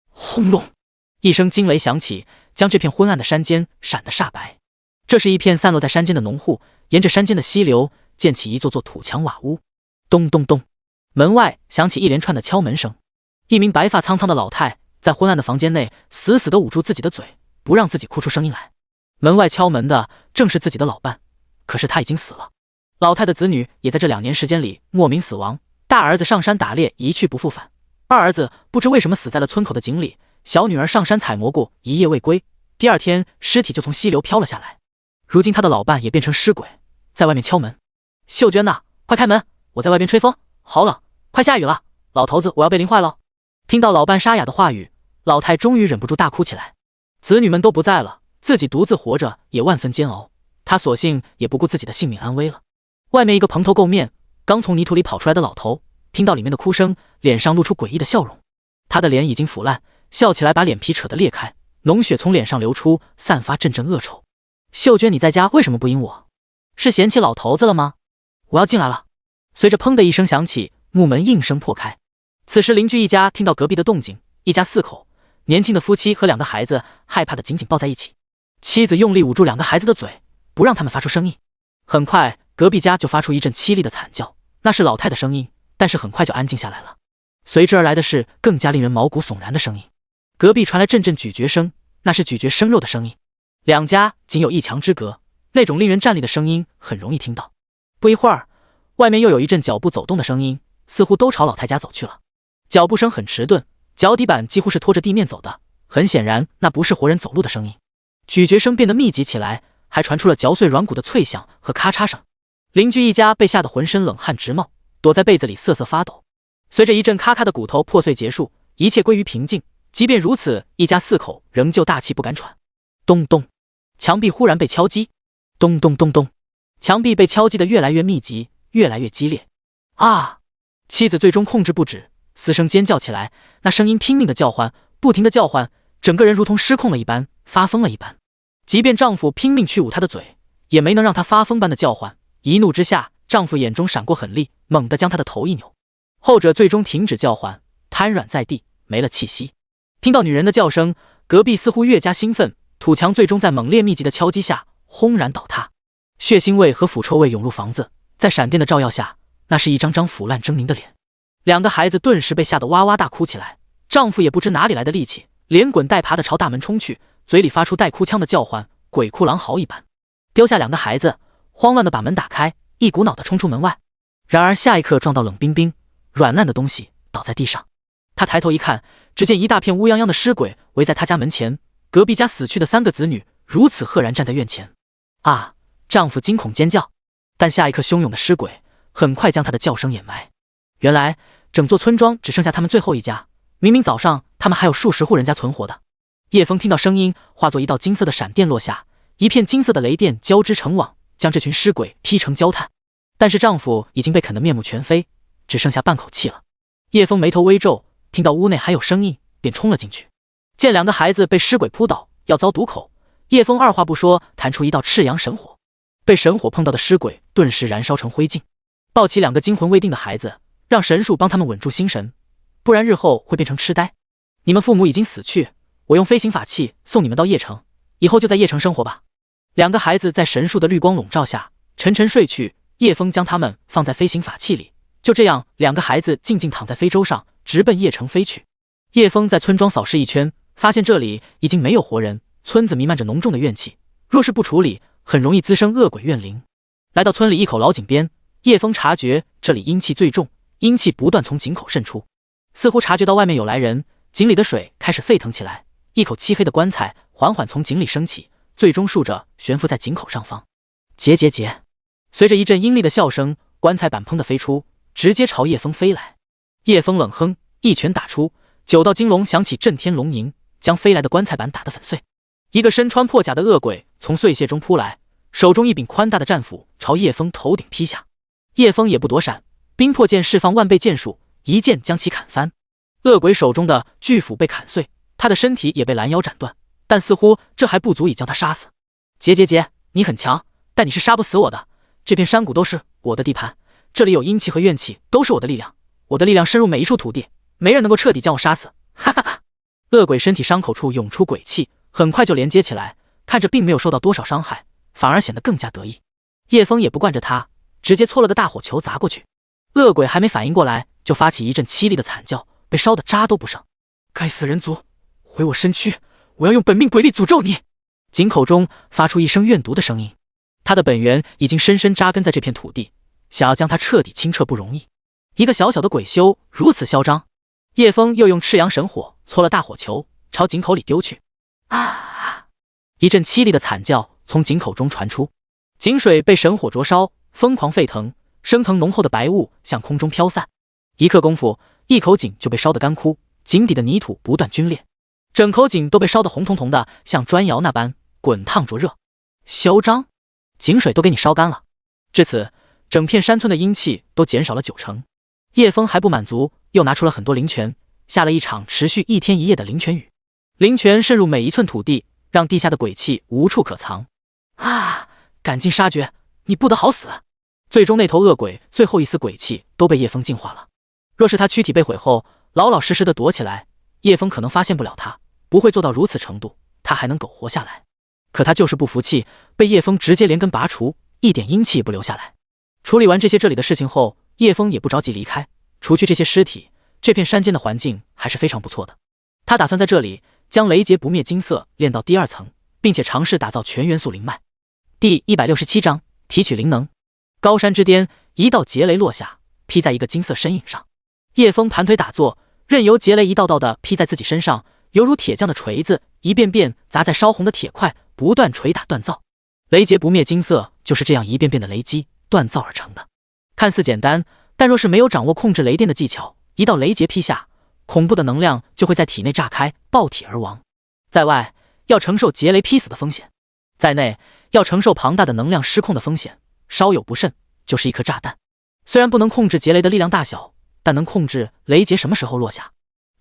Speaker 1: 轰隆一声惊雷响起，将这片昏暗的山间闪得煞白。这是一片散落在山间的农户，沿着山间的溪流建起一座座土墙瓦屋。咚咚咚，门外响起一连串的敲门声。一名白发苍苍的老太在昏暗的房间内死死地捂住自己的嘴，不让自己哭出声音来。门外敲门的正是自己的老伴，可是他已经死了。老太的子女也在这2年时间里莫名死亡，大儿子上山打猎一去不复返，二儿子不知为什么死在了村口的井里，小女儿上山采蘑菇一夜未归，第2天尸体就从溪流飘了下来。如今他的老伴也变成尸鬼，在外面敲门。秀娟呐，快开门，我在外边吹风，好冷，快下雨了，老头子我要被淋坏了。听到老伴沙哑的话语，老太终于忍不住大哭起来。子女们都不在了，自己独自活着也万分煎熬，他索性也不顾自己的性命安危了。外面一个蓬头垢面、刚从泥土里跑出来的老头，听到里面的哭声，脸上露出诡异的笑容。他的脸已经腐烂，笑起来把脸皮扯得裂开，脓血从脸上流出，散发阵阵恶臭。秀娟，你在家为什么不应我？是嫌弃老头子了吗？我要进来了。随着砰的一声响起，木门应声破开。此时邻居一家听到隔壁的动静，一家4口，年轻的夫妻和2个孩子害怕的紧紧抱在一起。妻子用力捂住2个孩子的嘴，不让他们发出声音。很快隔壁家就发出一阵凄厉的惨叫，那是老太的声音，但是很快就安静下来了。随之而来的是更加令人毛骨悚然的声音。隔壁传来阵阵咀嚼声，那是咀嚼生肉的声音。2家仅有1墙之隔，那种令人战栗的声音很容易听到。不一会儿，外面又有一阵脚步走动的声音，似乎都朝老太家走去了。脚步声很迟钝，脚底板几乎是拖着地面走的，很显然那不是活人走路的声音。咀嚼声变得密集起来，还传出了嚼碎软骨的脆响和咔嚓声。邻居一家被吓得浑身冷汗直冒，躲在被子里瑟瑟发抖。随着一阵咔咔的骨头破碎结束，一切归于平静。即便如此，一家4口仍旧大气不敢喘。咚咚，墙壁忽然被敲击。咚咚咚咚，墙壁被敲击得越来越密集，越来越激烈。啊！妻子最终控制不止，嘶声尖叫起来，那声音拼命的叫唤，不停的叫唤，整个人如同失控了一般，发疯了一般。即便丈夫拼命去捂她的嘴，也没能让她发疯般的叫唤。一怒之下，丈夫眼中闪过狠厉，猛地将她的头一扭，后者最终停止叫唤，瘫软在地，没了气息。听到女人的叫声，隔壁似乎越加兴奋，土墙最终在猛烈密集的敲击下轰然倒塌。血腥味和腐臭味涌入房子，在闪电的照耀下，那是一张张腐烂狰狞的脸。2个孩子顿时被吓得哇哇大哭起来，丈夫也不知哪里来的力气，连滚带爬的朝大门冲去，嘴里发出带哭腔的叫唤，鬼哭狼嚎一般。丢下2个孩子，慌乱的把门打开，一股脑的冲出门外。然而下一刻撞到冷冰冰、软烂的东西，倒在地上。他抬头一看，只见一大片乌泱泱的尸鬼围在他家门前，隔壁家死去的3个子女如此赫然站在院前。啊！丈夫惊恐尖叫，但下一刻汹涌的尸鬼很快将他的叫声掩埋。原来整座村庄只剩下他们最后一家，明明早上他们还有数十户人家存活的。叶枫听到声音，化作一道金色的闪电落下，一片金色的雷电交织成网，将这群尸鬼劈成焦炭。但是丈夫已经被啃得面目全非，只剩下半口气了。叶枫眉头微皱，听到屋内还有声音，便冲了进去。见2个孩子被尸鬼扑倒，要遭毒口，叶枫二话不说，弹出一道赤阳神火。被神火碰到的尸鬼顿时燃烧成灰烬。抱起2个惊魂未定的孩子，让神术帮他们稳住心神，不然日后会变成痴呆。你们父母已经死去，我用飞行法器送你们到邺城，以后就在邺城生活吧。2个孩子在神术的绿光笼罩下沉沉睡去，叶枫将他们放在飞行法器里，就这样2个孩子静静躺在非洲上，直奔邺城飞去。叶枫在村庄扫视一圈，发现这里已经没有活人，村子弥漫着浓重的怨气，若是不处理，很容易滋生恶鬼怨灵。来到村里一口老井边，叶枫察觉这里阴气最重，阴气不断从井口渗出，似乎察觉到外面有来人，井里的水开始沸腾起来，一口漆黑的棺材缓缓从井里升起，最终竖着悬浮在井口上方。结结结！随着一阵阴厉的笑声，棺材板砰的飞出，直接朝叶枫飞来。叶枫冷哼，一拳打出，9道金龙响起震天龙吟，将飞来的棺材板打得粉碎。一个身穿破甲的恶鬼从碎屑中扑来，手中一柄宽大的战斧朝叶枫头顶劈下。叶枫也不躲闪，冰魄剑释放万倍剑术，一剑将其砍翻。恶鬼手中的巨斧被砍碎，他的身体也被拦腰斩断，但似乎这还不足以将他杀死。结结结，你很强，但你是杀不死我的。这片山谷都是我的地盘，这里有阴气和怨气，都是我的力量。我的力量深入每一处土地，没人能够彻底将我杀死。哈哈哈！恶鬼身体伤口处涌出鬼气，很快就连接起来，看着并没有受到多少伤害，反而显得更加得意。叶枫也不惯着他，直接搓了个大火球砸过去。恶鬼还没反应过来，就发起一阵凄厉的惨叫，被烧得渣都不剩。该死人族，毁我身躯！我要用本命鬼力诅咒你！井口中发出一声怨毒的声音。他的本源已经深深扎根在这片土地，想要将他彻底清澈不容易。一个小小的鬼修如此嚣张。叶枫又用赤阳神火搓了大火球，朝井口里丢去。啊！一阵凄厉的惨叫从井口中传出，井水被神火灼烧，疯狂沸腾，升腾浓厚的白雾向空中飘散。一刻功夫，一口井就被烧得干枯，井底的泥土不断皲裂，整口井都被烧得红彤彤的，像砖窑那般滚烫灼热。嚣张！井水都给你烧干了。至此，整片山村的阴气都减少了90%。叶枫还不满足，又拿出了很多灵泉，下了一场持续1天1夜的灵泉雨。灵泉渗入每一寸土地，让地下的鬼气无处可藏。啊！赶尽杀绝，你不得好死！最终那头恶鬼最后一丝鬼气都被叶枫净化了。若是他躯体被毁后老老实实的躲起来，叶枫可能发现不了他，不会做到如此程度，他还能苟活下来。可他就是不服气，被叶枫直接连根拔除，一点阴气也不留下来。处理完这些这里的事情后，叶枫也不着急离开。除去这些尸体，这片山间的环境还是非常不错的。他打算在这里将雷劫不灭金色练到第2层，并且尝试打造全元素灵脉。第167章提取灵能。高山之巅，一道劫雷落下，劈在一个金色身影上。叶枫盘腿打坐，任由劫雷一道道的劈在自己身上，犹如铁匠的锤子，一遍遍砸在烧红的铁块，不断捶打锻造。雷劫不灭金色就是这样一遍遍的雷击锻造而成的。看似简单，但若是没有掌握控制雷电的技巧，一道雷劫劈下，恐怖的能量就会在体内炸开，爆体而亡。在外要承受劫雷劈死的风险，在内要承受庞大的能量失控的风险，稍有不慎就是一颗炸弹。虽然不能控制劫雷的力量大小，但能控制雷劫什么时候落下，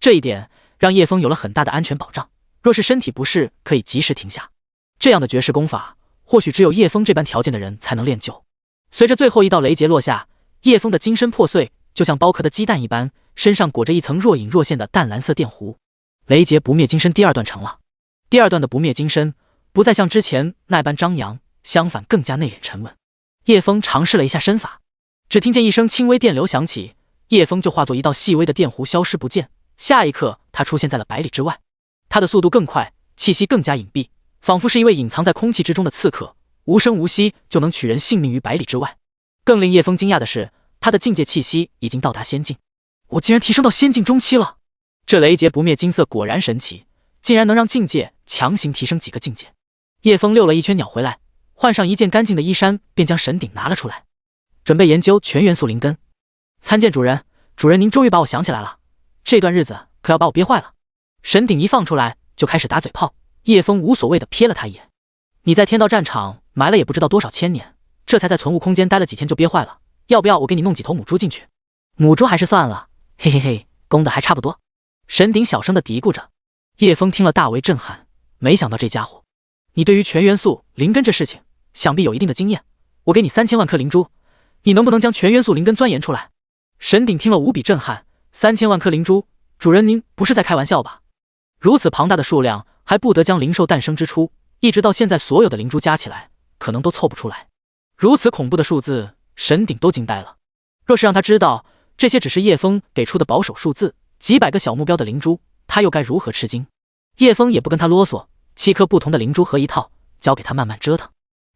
Speaker 1: 这一点让叶枫有了很大的安全保障。若是身体不适，可以及时停下。这样的绝世功法，或许只有叶枫这般条件的人才能练就。随着最后一道雷劫落下，叶枫的金身破碎，就像剥壳的鸡蛋一般，身上裹着一层若隐若现的淡蓝色电弧。雷劫不灭金身第2段成了。第2段的不灭金身不再像之前那般张扬，相反更加内敛沉稳。叶枫尝试了一下身法，只听见一声轻微电流响起，叶枫就化作一道细微的电弧消失不见。下一刻，他出现在了百里之外。他的速度更快，气息更加隐蔽，仿佛是一位隐藏在空气之中的刺客，无声无息就能取人性命于百里之外。更令叶枫惊讶的是，他的境界气息已经到达仙境。我竟然提升到仙境中期了！这雷劫不灭金色果然神奇，竟然能让境界强行提升几个境界。叶枫溜了一圈鸟回来，换上一件干净的衣衫，便将神鼎拿了出来，准备研究全元素灵根。参见主人，主人您终于把我想起来了，这段日子可要把我憋坏了。神鼎一放出来就开始打嘴炮，叶枫无所谓的瞥了他一眼。你在天道战场埋了也不知道多少千年，这才在存物空间待了几天就憋坏了，要不要我给你弄几头母猪进去？母猪还是算了，嘿嘿嘿，公的还差不多。神鼎小声的嘀咕着。叶枫听了大为震撼，没想到这家伙，你对于全元素灵根这事情想必有一定的经验，我给你3000万颗灵珠，你能不能将全元素灵根钻研出来？神鼎听了无比震撼，3000万颗灵珠，主人您不是在开玩笑吧？如此庞大的数量，还不得将灵兽诞生之初，一直到现在所有的灵珠加起来，可能都凑不出来。如此恐怖的数字，神鼎都惊呆了。若是让他知道这些只是叶枫给出的保守数字，几百个小目标的灵珠，他又该如何吃惊？叶枫也不跟他啰嗦，7颗不同的灵珠合一套，交给他慢慢折腾。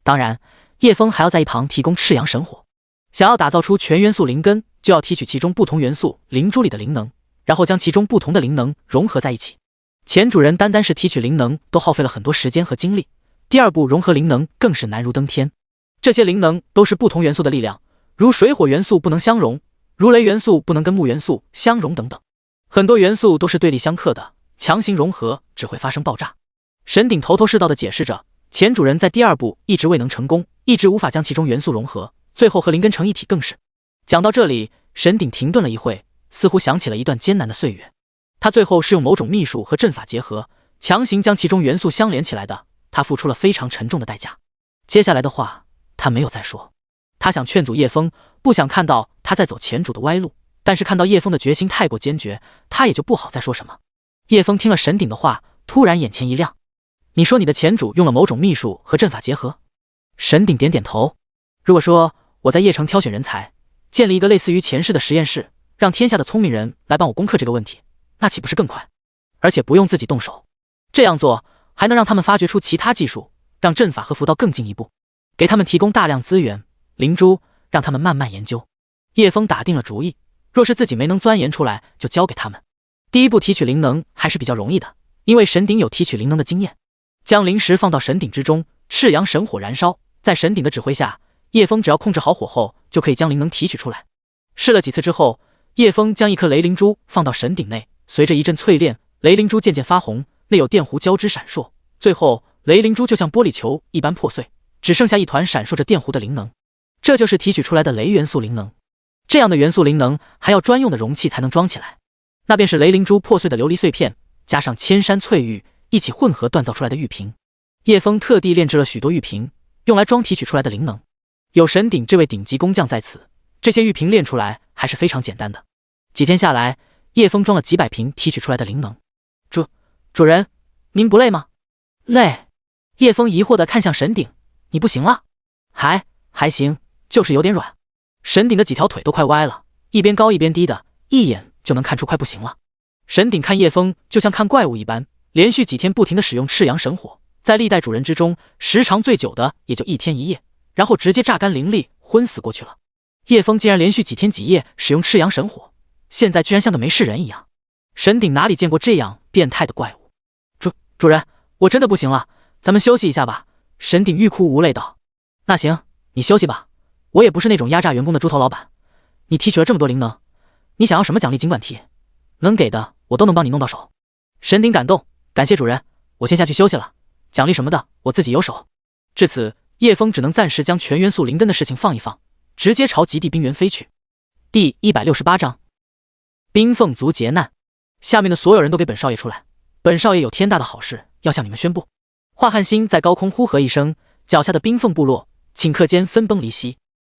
Speaker 1: 当然，叶枫还要在一旁提供赤阳神火。想要打造出全元素灵根，就要提取其中不同元素灵珠里的灵能，然后将其中不同的灵能融合在一起。前主人单单是提取灵能都耗费了很多时间和精力，第2步融合灵能更是难如登天。这些灵能都是不同元素的力量，如水火元素不能相融，如雷元素不能跟木元素相融等等，很多元素都是对立相克的，强行融合只会发生爆炸。神鼎头头是道地解释着，前主人在第2步一直未能成功，一直无法将其中元素融合，最后和灵根成一体更是。讲到这里，神鼎停顿了一会，似乎想起了一段艰难的岁月。他最后是用某种秘术和阵法结合，强行将其中元素相连起来的，他付出了非常沉重的代价。接下来的话他没有再说，他想劝阻叶枫，不想看到他在走前主的歪路，但是看到叶枫的决心太过坚决，他也就不好再说什么。叶枫听了神鼎的话，突然眼前一亮。你说你的前主用了某种秘术和阵法结合？神鼎点点头。如果说我在邺城挑选人才，建立一个类似于前世的实验室，让天下的聪明人来帮我攻克这个问题，那岂不是更快？而且不用自己动手，这样做还能让他们发掘出其他技术，让阵法和符道更进一步，给他们提供大量资源灵珠，让他们慢慢研究。叶枫打定了主意，若是自己没能钻研出来，就交给他们。第1步提取灵能还是比较容易的，因为神鼎有提取灵能的经验。将灵石放到神鼎之中，赤阳神火燃烧，在神鼎的指挥下，叶枫只要控制好火候，就可以将灵能提取出来。试了几次之后，叶枫将一颗雷灵珠放到神鼎内，随着一阵淬炼，雷灵珠渐渐发红，内有电弧交织闪烁，最后雷灵珠就像玻璃球一般破碎，只剩下一团闪烁着电弧的灵能。这就是提取出来的雷元素灵能。这样的元素灵能还要专用的容器才能装起来，那便是雷灵珠破碎的琉璃碎片，加上千山翠玉一起混合锻造出来的玉瓶。叶枫特地炼制了许多玉瓶，用来装提取出来的灵能。有神鼎这位顶级工匠在此，这些玉瓶炼出来还是非常简单的。几天下来，叶枫装了几百瓶提取出来的灵能。主人，您不累吗？累。叶枫疑惑地看向神鼎，你不行了？还行，就是有点软。神鼎的几条腿都快歪了，一边高一边低的，一眼就能看出快不行了。神鼎看叶枫就像看怪物一般，连续几天不停地使用赤阳神火，在历代主人之中，时长最久的也就1天1夜，然后直接榨干灵力，昏死过去了。叶枫竟然连续几天几夜使用赤阳神火，现在居然像个没事人一样。神鼎哪里见过这样变态的怪物？主人，我真的不行了，咱们休息一下吧。神鼎欲哭无泪道。那行，你休息吧，我也不是那种压榨员工的猪头老板。你提取了这么多灵能，你想要什么奖励尽管提，能给的我都能帮你弄到手。神鼎感动，感谢主人，我先下去休息了，奖励什么的我自己有手。至此，叶枫只能暂时将全元素灵根的事情放一放，直接朝极地冰原飞去。第168章，冰凤族劫难。下面的所有人都给本少爷出来，本少爷有天大的好事要向你们宣布。华汉星在高空呼喝一声，脚下的冰凤部落顷刻间分崩离析，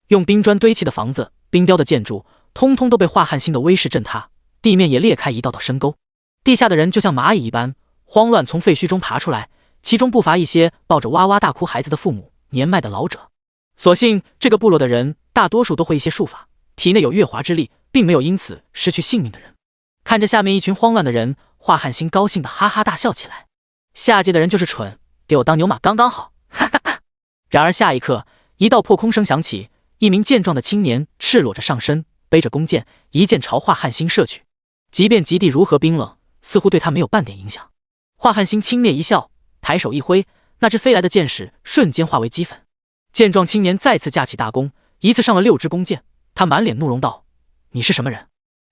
Speaker 1: 用冰砖堆砌的房子、冰雕的建筑，通通都被华汉星的威势震塌，地面也裂开一道道深沟。地下的人就像蚂蚁一般，慌乱从废墟中爬出来，其中不乏一些抱着哇哇大哭孩子的父母、年迈的老者。所幸这个部落的人大多数都会一些术法，体内有月华之力，并没有因此失去性命的人。看着下面一群慌乱的人，华汉星高兴的哈哈大笑起来。下界的人就是蠢，给我当牛马刚刚好，哈哈哈。然而下一刻，一道破空声响起，一名健壮的青年赤裸着上身，背着弓箭，一箭朝华汉星射去。即便极地如何冰冷，似乎对他没有半点影响。华汉星轻蔑一笑，抬手一挥，那只飞来的箭矢瞬间化为齑粉。健壮青年再次架起大弓，一次上了6支弓箭。他满脸怒容道：“你是什么人？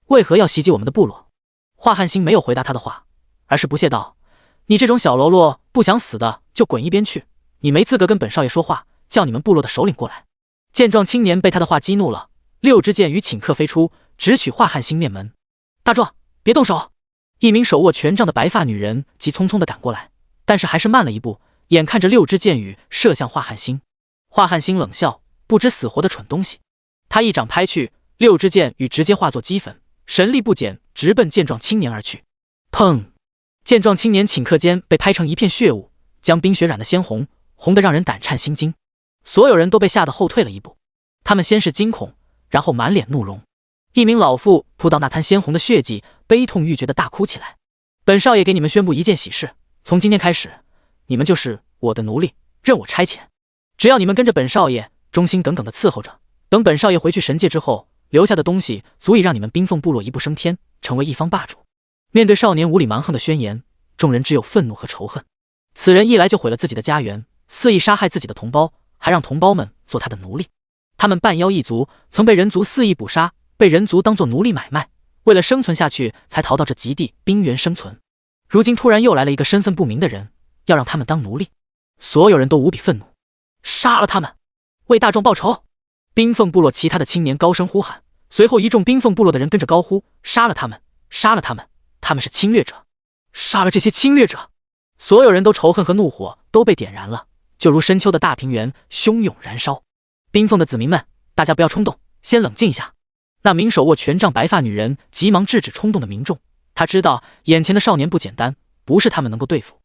Speaker 1: 为何要袭击我们的部落？”华汉星没有回答他的话，而是不屑道：“你这种小喽啰，不想死的就滚一边去！你没资格跟本少爷说话，叫你们部落的首领过来。”健壮青年被他的话激怒了，6支箭雨顷刻飞出，直取华汉星面门。大壮，别动手！一名手握权杖的白发女人急匆匆地赶过来，但是还是慢了一步，眼看着6支箭雨射向华汉星。华汉星冷笑，不知死活的蠢东西。他一掌拍去，6支箭雨直接化作齑粉，神力不减，直奔健壮青年而去。砰！健壮青年顷刻间被拍成一片血雾，将冰雪染得鲜红，红得让人胆颤心惊。所有人都被吓得后退了一步，他们先是惊恐，然后满脸怒容。一名老妇扑到那滩鲜红的血迹，悲痛欲绝地大哭起来。本少爷给你们宣布一件喜事，从今天开始，你们就是我的奴隶，任我差遣。只要你们跟着本少爷，忠心耿耿地伺候着，等本少爷回去神界之后，留下的东西足以让你们冰凤部落一步升天，成为一方霸主。面对少年无理蛮横的宣言，众人只有愤怒和仇恨。此人一来就毁了自己的家园，肆意杀害自己的同胞，还让同胞们做他的奴隶。他们半妖一族曾被人族肆意捕杀，被人族当作奴隶买卖，为了生存下去才逃到这极地冰原生存。如今突然又来了一个身份不明的人，要让他们当奴隶，所有人都无比愤怒。杀了他们，为大众报仇！冰凤部落其他的青年高声呼喊，随后一众冰凤部落的人跟着高呼：杀了他们，杀了他们，他们是侵略者，杀了这些侵略者！所有人都仇恨和怒火都被点燃了，就如深秋的大平原汹涌燃烧。冰凤的子民们，大家不要冲动，先冷静一下。那名手握权杖白发女人急忙制止冲动的民众，她知道眼前的少年不简单，不是他们能够对付。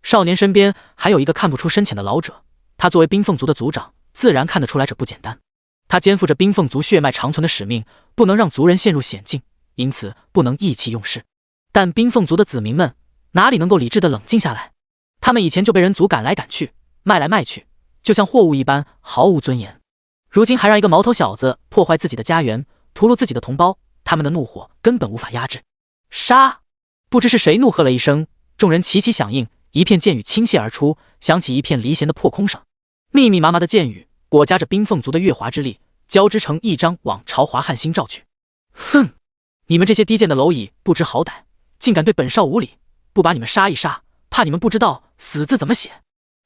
Speaker 1: 少年身边还有一个看不出深浅的老者，他作为冰凤族的族长，自然看得出来这不简单。他肩负着冰凤族血脉长存的使命，不能让族人陷入险境，因此不能意气用事。但冰凤族的子民们哪里能够理智的冷静下来？他们以前就被人族赶来赶去，卖来卖去，就像货物一般，毫无尊严。如今还让一个毛头小子破坏自己的家园，屠戮自己的同胞，他们的怒火根本无法压制。杀！不知是谁怒喝了一声，众人齐齐响应，一片箭雨倾泻而出，响起一片离弦的破空声。密密麻麻的箭雨裹夹着冰凤族的月华之力，交织成一张网朝华汉星照去。哼！你们这些低贱的蝼蚁不知好歹，竟敢对本少无礼，不把你们杀一杀，怕你们不知道死字怎么写。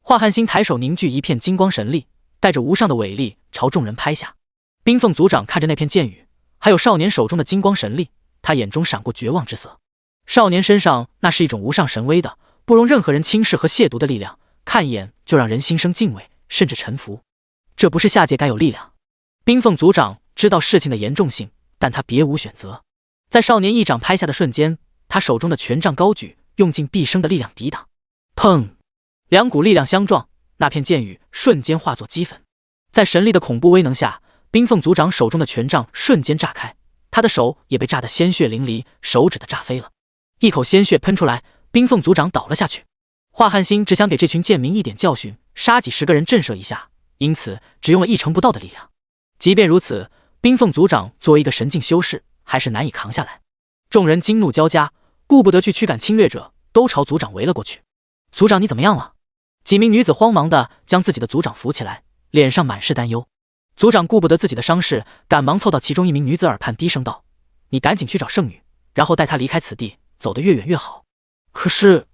Speaker 1: 华汉星抬手凝聚一片金光神力，带着无上的伟力朝众人拍下。冰凤族长看着那片剑雨，还有少年手中的金光神力，他眼中闪过绝望之色。少年身上那是一种无上神威的，不容任何人轻视和亵渎的力量，看一眼就让人心生敬畏，甚至臣服。这不是下界该有力量。冰凤族长知道事情的严重性，但他别无选择。在少年一掌拍下的瞬间，他手中的权杖高举，用尽毕生的力量抵挡。砰！两股力量相撞，那片剑雨瞬间化作齑粉。在神力的恐怖威能下，冰凤族长手中的权杖瞬间炸开，他的手也被炸得鲜血淋漓，手指的炸飞了，一口鲜血喷出来，冰凤族长倒了下去。华汉星只想给这群贱民一点教训，杀几十个人震慑一下，因此只用了1成不到的力量。即便如此，冰凤族长作为一个神境修士，还是难以扛下来。众人惊怒交加，顾不得去驱赶侵略者，都朝族长围了过去。族长，你怎么样了？几名女子慌忙地将自己的族长扶起来，脸上满是担忧。族长顾不得自己的伤势，赶忙凑到其中一名女子耳畔低声道：“你赶紧去找圣女，然后带她离开此地，走得越远越好。可是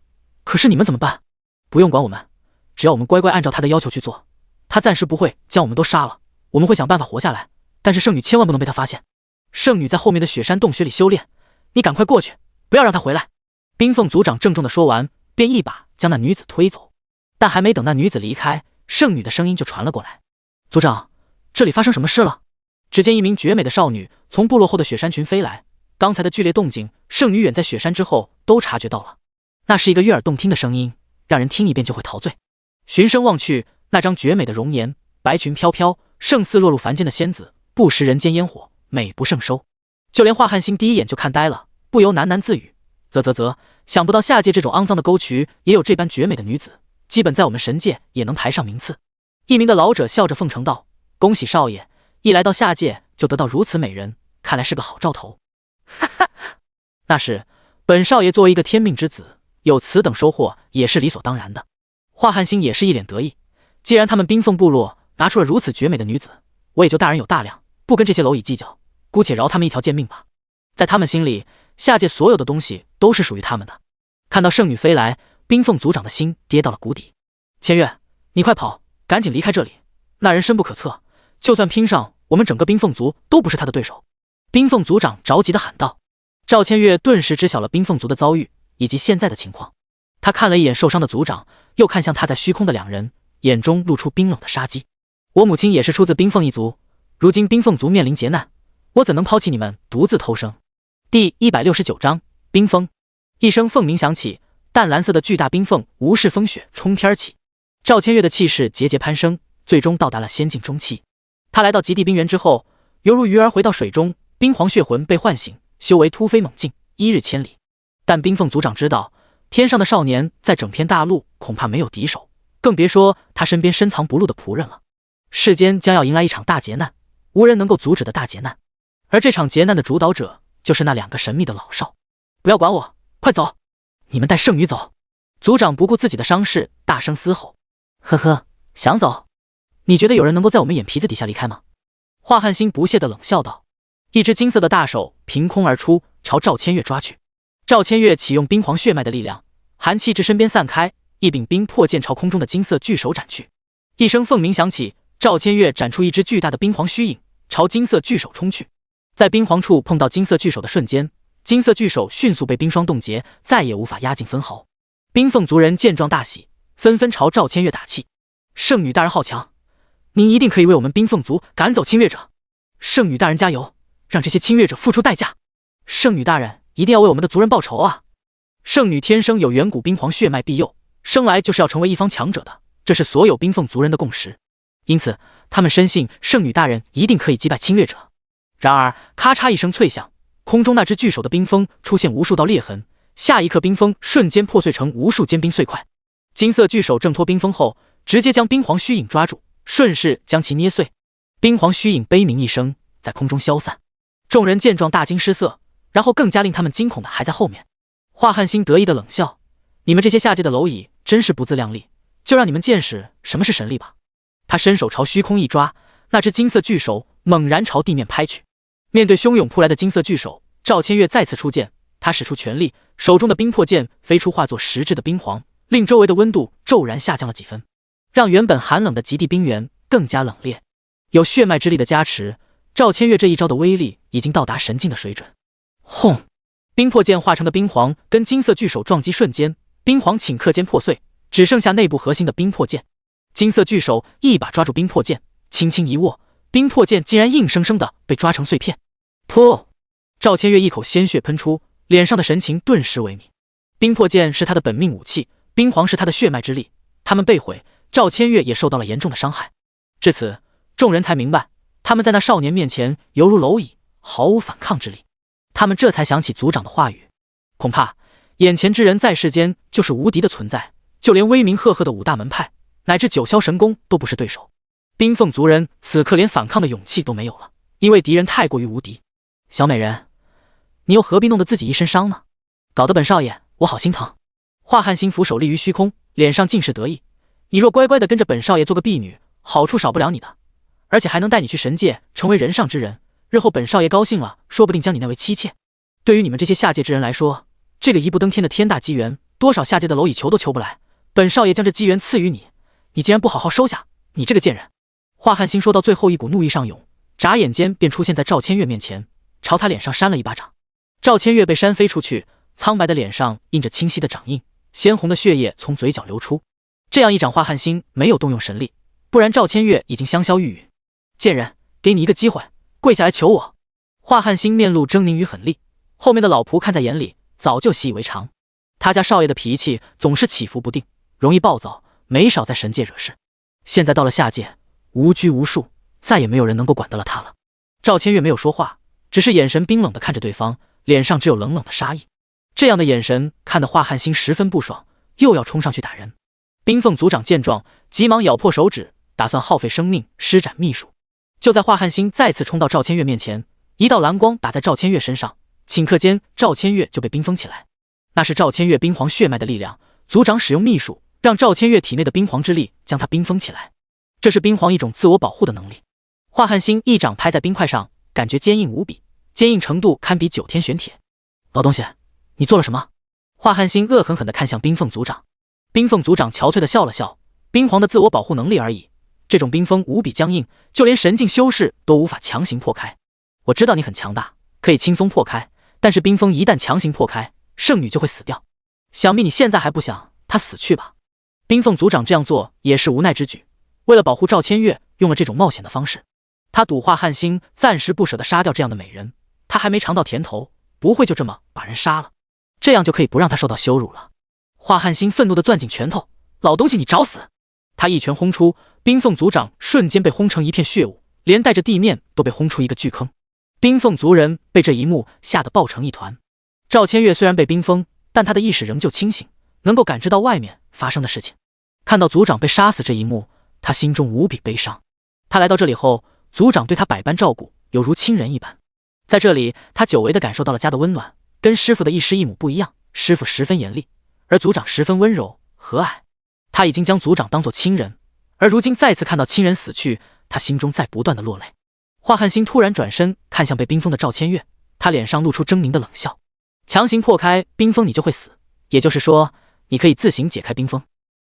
Speaker 1: 你们怎么办？不用管我们，只要我们乖乖按照她的要求去做，她暂时不会将我们都杀了，我们会想办法活下来。但是圣女千万不能被她发现。圣女在后面的雪山洞穴里修炼，你赶快过去，不要让她回来。”冰凤族长郑重地说完，便一把将那女子推走。但还没等那女子离开，圣女的声音就传了过来：“族长，这里发生什么事了？”只见一名绝美的少女从部落后的雪山群飞来，刚才的剧烈动静，圣女远在雪山之后都察觉到了。那是一个悦耳动听的声音，让人听一遍就会陶醉。循声望去，那张绝美的容颜，白裙飘飘，胜似落入凡间的仙子，不食人间烟火，美不胜收。就连华汉星第一眼就看呆了，不由喃喃自语：啧，想不到下界这种肮脏的沟渠也有这般绝美的女子，基本在我们神界也能排上名次。一名的老者笑着奉承道：“恭喜少爷，一来到下界就得到如此美人，看来是个好兆头。”哈哈，那是，本少爷作为一个天命之子，有此等收获也是理所当然的。华汉星也是一脸得意，既然他们冰凤部落拿出了如此绝美的女子，我也就大人有大量，不跟这些蝼蚁计较，姑且饶他们一条贱命吧。在他们心里，下界所有的东西都是属于他们的。看到圣女飞来，冰凤族长的心跌到了谷底。千月，你快跑，赶紧离开这里，那人深不可测，就算拼上，我们整个冰凤族都不是他的对手。冰凤族长着急地喊道。赵千月顿时知晓了冰凤族的遭遇以及现在的情况，他看了一眼受伤的族长，又看向他在虚空的两人，眼中露出冰冷的杀机。我母亲也是出自冰凤一族，如今冰凤族面临劫难，我怎能抛弃你们独自偷生？第169章冰封。一声凤鸣响起，淡蓝色的巨大冰凤无视风雪冲天起。赵千月的气势节节攀升，最终到达了仙境中期。他来到极地冰原之后，犹如鱼儿回到水中，冰皇血魂被唤醒，修为突飞猛进，1日千里。但冰凤族长知道，天上的少年在整片大陆恐怕没有敌手，更别说他身边深藏不露的仆人了。世间将要迎来一场大劫难，无人能够阻止的大劫难。而这场劫难的主导者就是那2个神秘的老少。不要管我，快走！你们带圣女走！族长不顾自己的伤势，大声嘶吼。呵呵，想走？你觉得有人能够在我们眼皮子底下离开吗？华汉星不屑地冷笑道。一只金色的大手凭空而出，朝赵千月抓去。赵千月启用冰皇血脉的力量，寒气至身边散开，一柄冰破剑朝空中的金色巨手斩去。一声凤鸣响起，赵千月斩出一只巨大的冰皇虚影，朝金色巨手冲去。在冰皇处碰到金色巨手的瞬间，金色巨手迅速被冰霜冻结，再也无法压进分毫。冰凤族人见状大喜，纷纷朝赵千月打气：“圣女大人好强，您一定可以为我们冰凤族赶走侵略者。圣女大人加油，让这些侵略者付出代价。圣女大人一定要为我们的族人报仇啊！”圣女天生有远古冰皇血脉庇佑，生来就是要成为一方强者的，这是所有冰凤族人的共识。因此，他们深信圣女大人一定可以击败侵略者。然而，咔嚓一声脆响，空中那只巨手的冰封出现无数道裂痕，下一刻冰封瞬间破碎成无数坚冰碎块。金色巨手挣脱冰封后，直接将冰皇虚影抓住，顺势将其捏碎。冰皇虚影悲鸣一声，在空中消散。众人见状大惊失色，然后更加令他们惊恐的还在后面。华汉星得意的冷笑：“你们这些下界的蝼蚁真是不自量力，就让你们见识什么是神力吧。”他伸手朝虚空一抓，那只金色巨手猛然朝地面拍去。面对汹涌扑来的金色巨手，赵千月再次出剑，他使出全力，手中的冰魄剑飞出，化作实质的冰皇，令周围的温度骤然下降了几分，让原本寒冷的极地冰原更加冷冽。有血脉之力的加持，赵千月这一招的威力已经到达神境的水准。轰！冰魄剑化成的冰皇跟金色巨手撞击瞬间，冰皇顷刻间破碎，只剩下内部核心的冰魄剑。金色巨手一把抓住冰魄剑，轻轻一握，冰魄剑竟然硬生生的被抓成碎片。噗！赵千月一口鲜血喷出，脸上的神情顿时萎靡。冰魄剑是他的本命武器，冰皇是他的血脉之力，他们被毁，赵千月也受到了严重的伤害。至此，众人才明白，他们在那少年面前犹如蝼蚁，毫无反抗之力。他们这才想起族长的话语，恐怕眼前之人在世间就是无敌的存在，就连威名赫赫的五大门派乃至九霄神宫都不是对手。冰凤族人此刻连反抗的勇气都没有了，因为敌人太过于无敌。小美人，你又何必弄得自己一身伤呢？搞得本少爷我好心疼。华汉兴俯首立于虚空，脸上尽是得意。你若乖乖的跟着本少爷做个婢女，好处少不了你的，而且还能带你去神界成为人上之人，日后本少爷高兴了，说不定将你纳为妻妾。对于你们这些下界之人来说，这个一步登天的天大机缘，多少下界的蝼蚁求都求不来。本少爷将这机缘赐予你，你竟然不好好收下，你这个贱人！华汉兴说到最后，一股怒意上涌，眨眼间便出现在赵千月面前，朝他脸上扇了一巴掌。赵千月被扇飞出去，苍白的脸上印着清晰的掌印，鲜红的血液从嘴角流出。这样一掌，华汉兴没有动用神力，不然赵千月已经香消玉殒。贱人，给你一个机会，跪下来求我！华汉兴面露狰狞与狠厉，后面的老仆看在眼里，早就习以为常。他家少爷的脾气总是起伏不定，容易暴躁，没少在神界惹事。现在到了下界，无拘无束，再也没有人能够管得了他了。赵千月没有说话，只是眼神冰冷地看着对方，脸上只有冷冷的杀意。这样的眼神看得华汉兴十分不爽，又要冲上去打人。冰凤族长见状，急忙咬破手指，打算耗费生命施展秘术。就在华汉兴再次冲到赵千月面前，一道蓝光打在赵千月身上，顷刻间赵千月就被冰封起来。那是赵千月冰皇血脉的力量，族长使用秘术，让赵千月体内的冰皇之力将他冰封起来。这是冰皇一种自我保护的能力。华汉兴一掌拍在冰块上，感觉坚硬无比，坚硬程度堪比9天玄铁。老东西，你做了什么？华汉兴恶狠狠地看向冰凤族长。冰凤族长憔悴地笑了笑，冰皇的自我保护能力而已，这种冰封无比僵硬，就连神境修士都无法强行破开。我知道你很强大，可以轻松破开，但是冰封一旦强行破开，圣女就会死掉。想必你现在还不想她死去吧？冰凤族长这样做也是无奈之举，为了保护赵千月，用了这种冒险的方式。他赌华汉兴暂时不舍得杀掉这样的美人，他还没尝到甜头，不会就这么把人杀了，这样就可以不让他受到羞辱了。华汉兴愤怒地攥紧拳头，老东西你找死！他一拳轰出，冰凤族长瞬间被轰成一片血雾，连带着地面都被轰出一个巨坑。冰凤族人被这一幕吓得抱成一团。赵千月虽然被冰封，但他的意识仍旧清醒，能够感知到外面发生的事情。看到族长被杀死这一幕，他心中无比悲伤。他来到这里后，族长对他百般照顾，犹如亲人一般。在这里，他久违地感受到了家的温暖，跟师父的一师一母不一样，师父十分严厉，而族长十分温柔和蔼。他已经将族长当作亲人，而如今再次看到亲人死去，他心中在不断的落泪。华汉兴突然转身看向被冰封的赵千月，他脸上露出狰狞的冷笑。强行破开冰封，你就会死，也就是说，你可以自行解开冰封。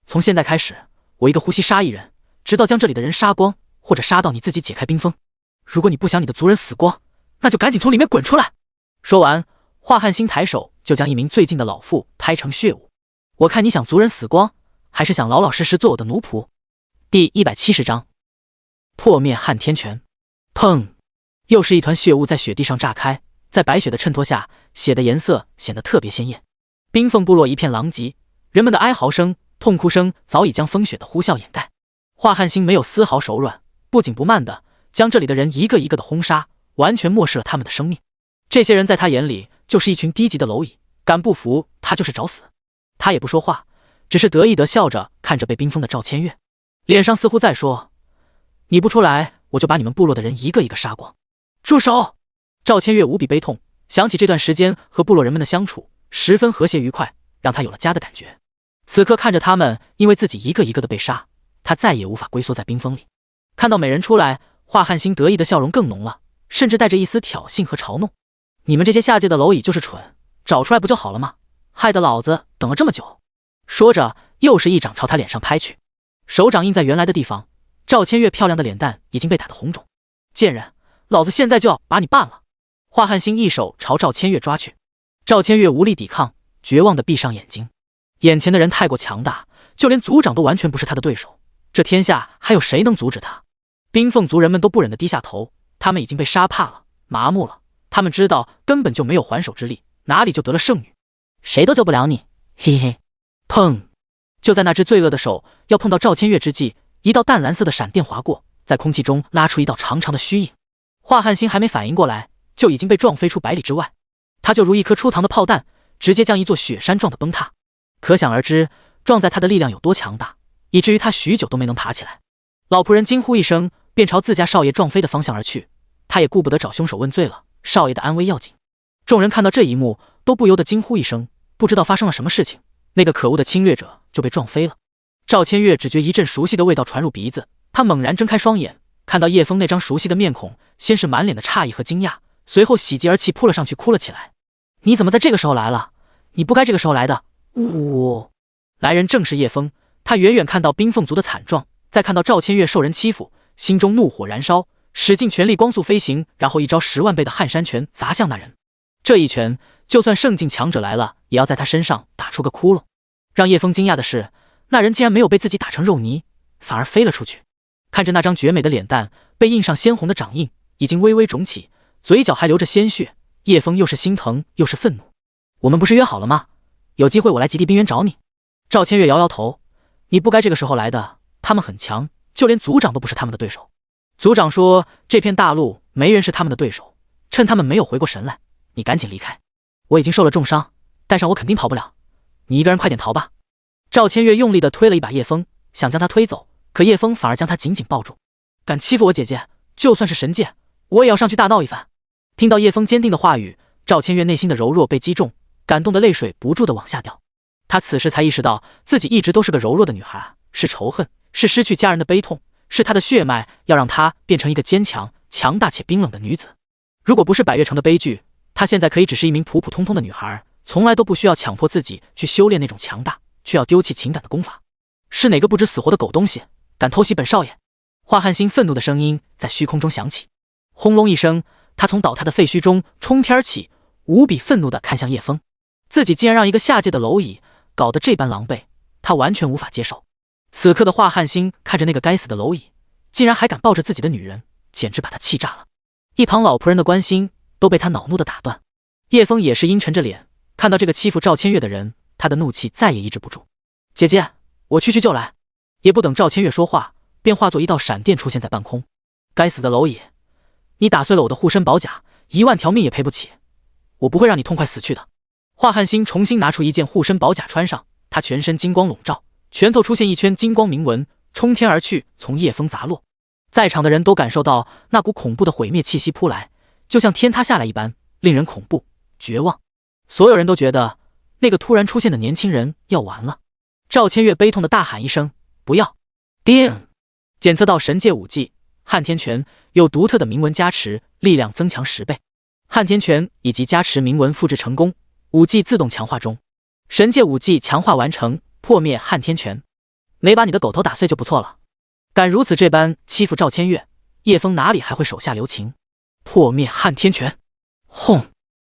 Speaker 1: 从现在开始，我一个呼吸杀一人，直到将这里的人杀光，或者杀到你自己解开冰封。如果你不想你的族人死光，那就赶紧从里面滚出来。说完，华汉兴抬手就将一名最近的老妇拍成血雾。我看你想族人死光，还是想老老实实做我的奴仆？第170章破灭撼天拳。砰！又是一团血雾在雪地上炸开，在白雪的衬托下，血的颜色显得特别鲜艳。冰凤部落一片狼藉，人们的哀嚎声、痛哭声早已将风雪的呼啸掩盖。华汉兴没有丝毫手软，不紧不慢地将这里的人一个一个的轰杀，完全漠视了他们的生命。这些人在他眼里就是一群低级的蝼蚁，敢不服他就是找死。他也不说话，只是得意地笑着看着被冰封的赵千月，脸上似乎在说：你不出来，我就把你们部落的人一个一个杀光。住手！赵千月无比悲痛，想起这段时间和部落人们的相处十分和谐愉快，让他有了家的感觉。此刻看着他们因为自己一个一个的被杀，他再也无法龟缩在冰封里。看到美人出来，华汉兴得意的笑容更浓了，甚至带着一丝挑衅和嘲弄。你们这些下界的蝼蚁就是蠢，找出来不就好了吗？害得老子等了这么久。说着，又是一掌朝他脸上拍去，手掌印在原来的地方，赵千月漂亮的脸蛋已经被打得红肿。贱人，老子现在就要把你办了！华汉星一手朝赵千月抓去，赵千月无力抵抗，绝望地闭上眼睛。眼前的人太过强大，就连族长都完全不是他的对手，这天下还有谁能阻止他？冰凤族人们都不忍地低下头，他们已经被杀怕了，麻木了。他们知道根本就没有还手之力，哪里就得了圣女，谁都救不了你，嘿嘿。砰！就在那只罪恶的手要碰到赵千月之际，一道淡蓝色的闪电划过，在空气中拉出一道长长的虚影。华汉星还没反应过来，就已经被撞飞出百里之外。他就如一颗出膛的炮弹，直接将一座雪山撞得崩塌。可想而知，撞在他的力量有多强大，以至于他许久都没能爬起来。老仆人惊呼一声，便朝自家少爷撞飞的方向而去。他也顾不得找凶手问罪了，少爷的安危要紧。众人看到这一幕，都不由得惊呼一声，不知道发生了什么事情。那个可恶的侵略者就被撞飞了。赵千月只觉一阵熟悉的味道传入鼻子，他猛然睁开双眼，看到叶枫那张熟悉的面孔，先是满脸的诧异和惊讶，随后喜极而泣扑了上去，哭了起来。你怎么在这个时候来了？你不该这个时候来的！呜！来人正是叶枫，他远远看到冰凤族的惨状，再看到赵千月受人欺负，心中怒火燃烧，使尽全力光速飞行，然后一招10万倍的撼山拳砸向那人。这一拳，就算圣境强者来了，也要在他身上打出个窟窿。让叶枫惊讶的是，那人竟然没有被自己打成肉泥，反而飞了出去。看着那张绝美的脸蛋被印上鲜红的掌印，已经微微肿起，嘴角还流着鲜血，叶枫又是心疼又是愤怒。我们不是约好了吗？有机会我来极地冰原找你。赵千月摇摇头，你不该这个时候来的，他们很强，就连族长都不是他们的对手。族长说这片大陆没人是他们的对手，趁他们没有回过神来，你赶紧离开。我已经受了重伤，带上我肯定逃不了，你一个人快点逃吧。赵千月用力地推了一把叶枫，想将他推走，可叶枫反而将他紧紧抱住。敢欺负我姐姐，就算是神界，我也要上去大闹一番。听到叶枫坚定的话语，赵千月内心的柔弱被击中，感动的泪水不住地往下掉。她此时才意识到自己一直都是个柔弱的女孩，是仇恨，是失去家人的悲痛，是她的血脉要让她变成一个坚强、强大且冰冷的女子。如果不是百越城的悲剧，她现在可以只是一名普普通通的女孩，从来都不需要强迫自己去修炼那种强大却要丢弃情感的功法。是哪个不知死活的狗东西，敢偷袭本少爷？华汉星愤怒的声音在虚空中响起，轰隆一声，他从倒塌的废墟中冲天而起，无比愤怒地看向叶枫。自己竟然让一个下界的蝼蚁搞得这般狼狈，他完全无法接受。此刻的华汉星看着那个该死的蝼蚁，竟然还敢抱着自己的女人，简直把他气炸了。一旁老仆人的关心都被他恼怒的打断。叶枫也是阴沉着脸，看到这个欺负赵千月的人，他的怒气再也抑制不住。姐姐，我去就来。也不等赵千月说话，便化作一道闪电出现在半空。该死的蝼蚁，你打碎了我的护身宝甲，1万条命也赔不起，我不会让你痛快死去的。华汉星重新拿出一件护身宝甲穿上，他全身金光笼罩，拳头出现一圈金光铭文，冲天而去，从叶枫砸落。在场的人都感受到那股恐怖的毁灭气息扑来，就像天塌下来一般，令人恐怖、绝望。所有人都觉得那个突然出现的年轻人要完了。赵千月悲痛的大喊一声：“不要！”叮！检测到神界武技撼天拳有独特的铭文加持，力量增强10倍。撼天拳以及加持铭文复制成功，武技自动强化中。神界武技强化完成，破灭撼天拳。没把你的狗头打碎就不错了。敢如此这般欺负赵千月，叶枫哪里还会手下留情？破灭撼天拳！轰！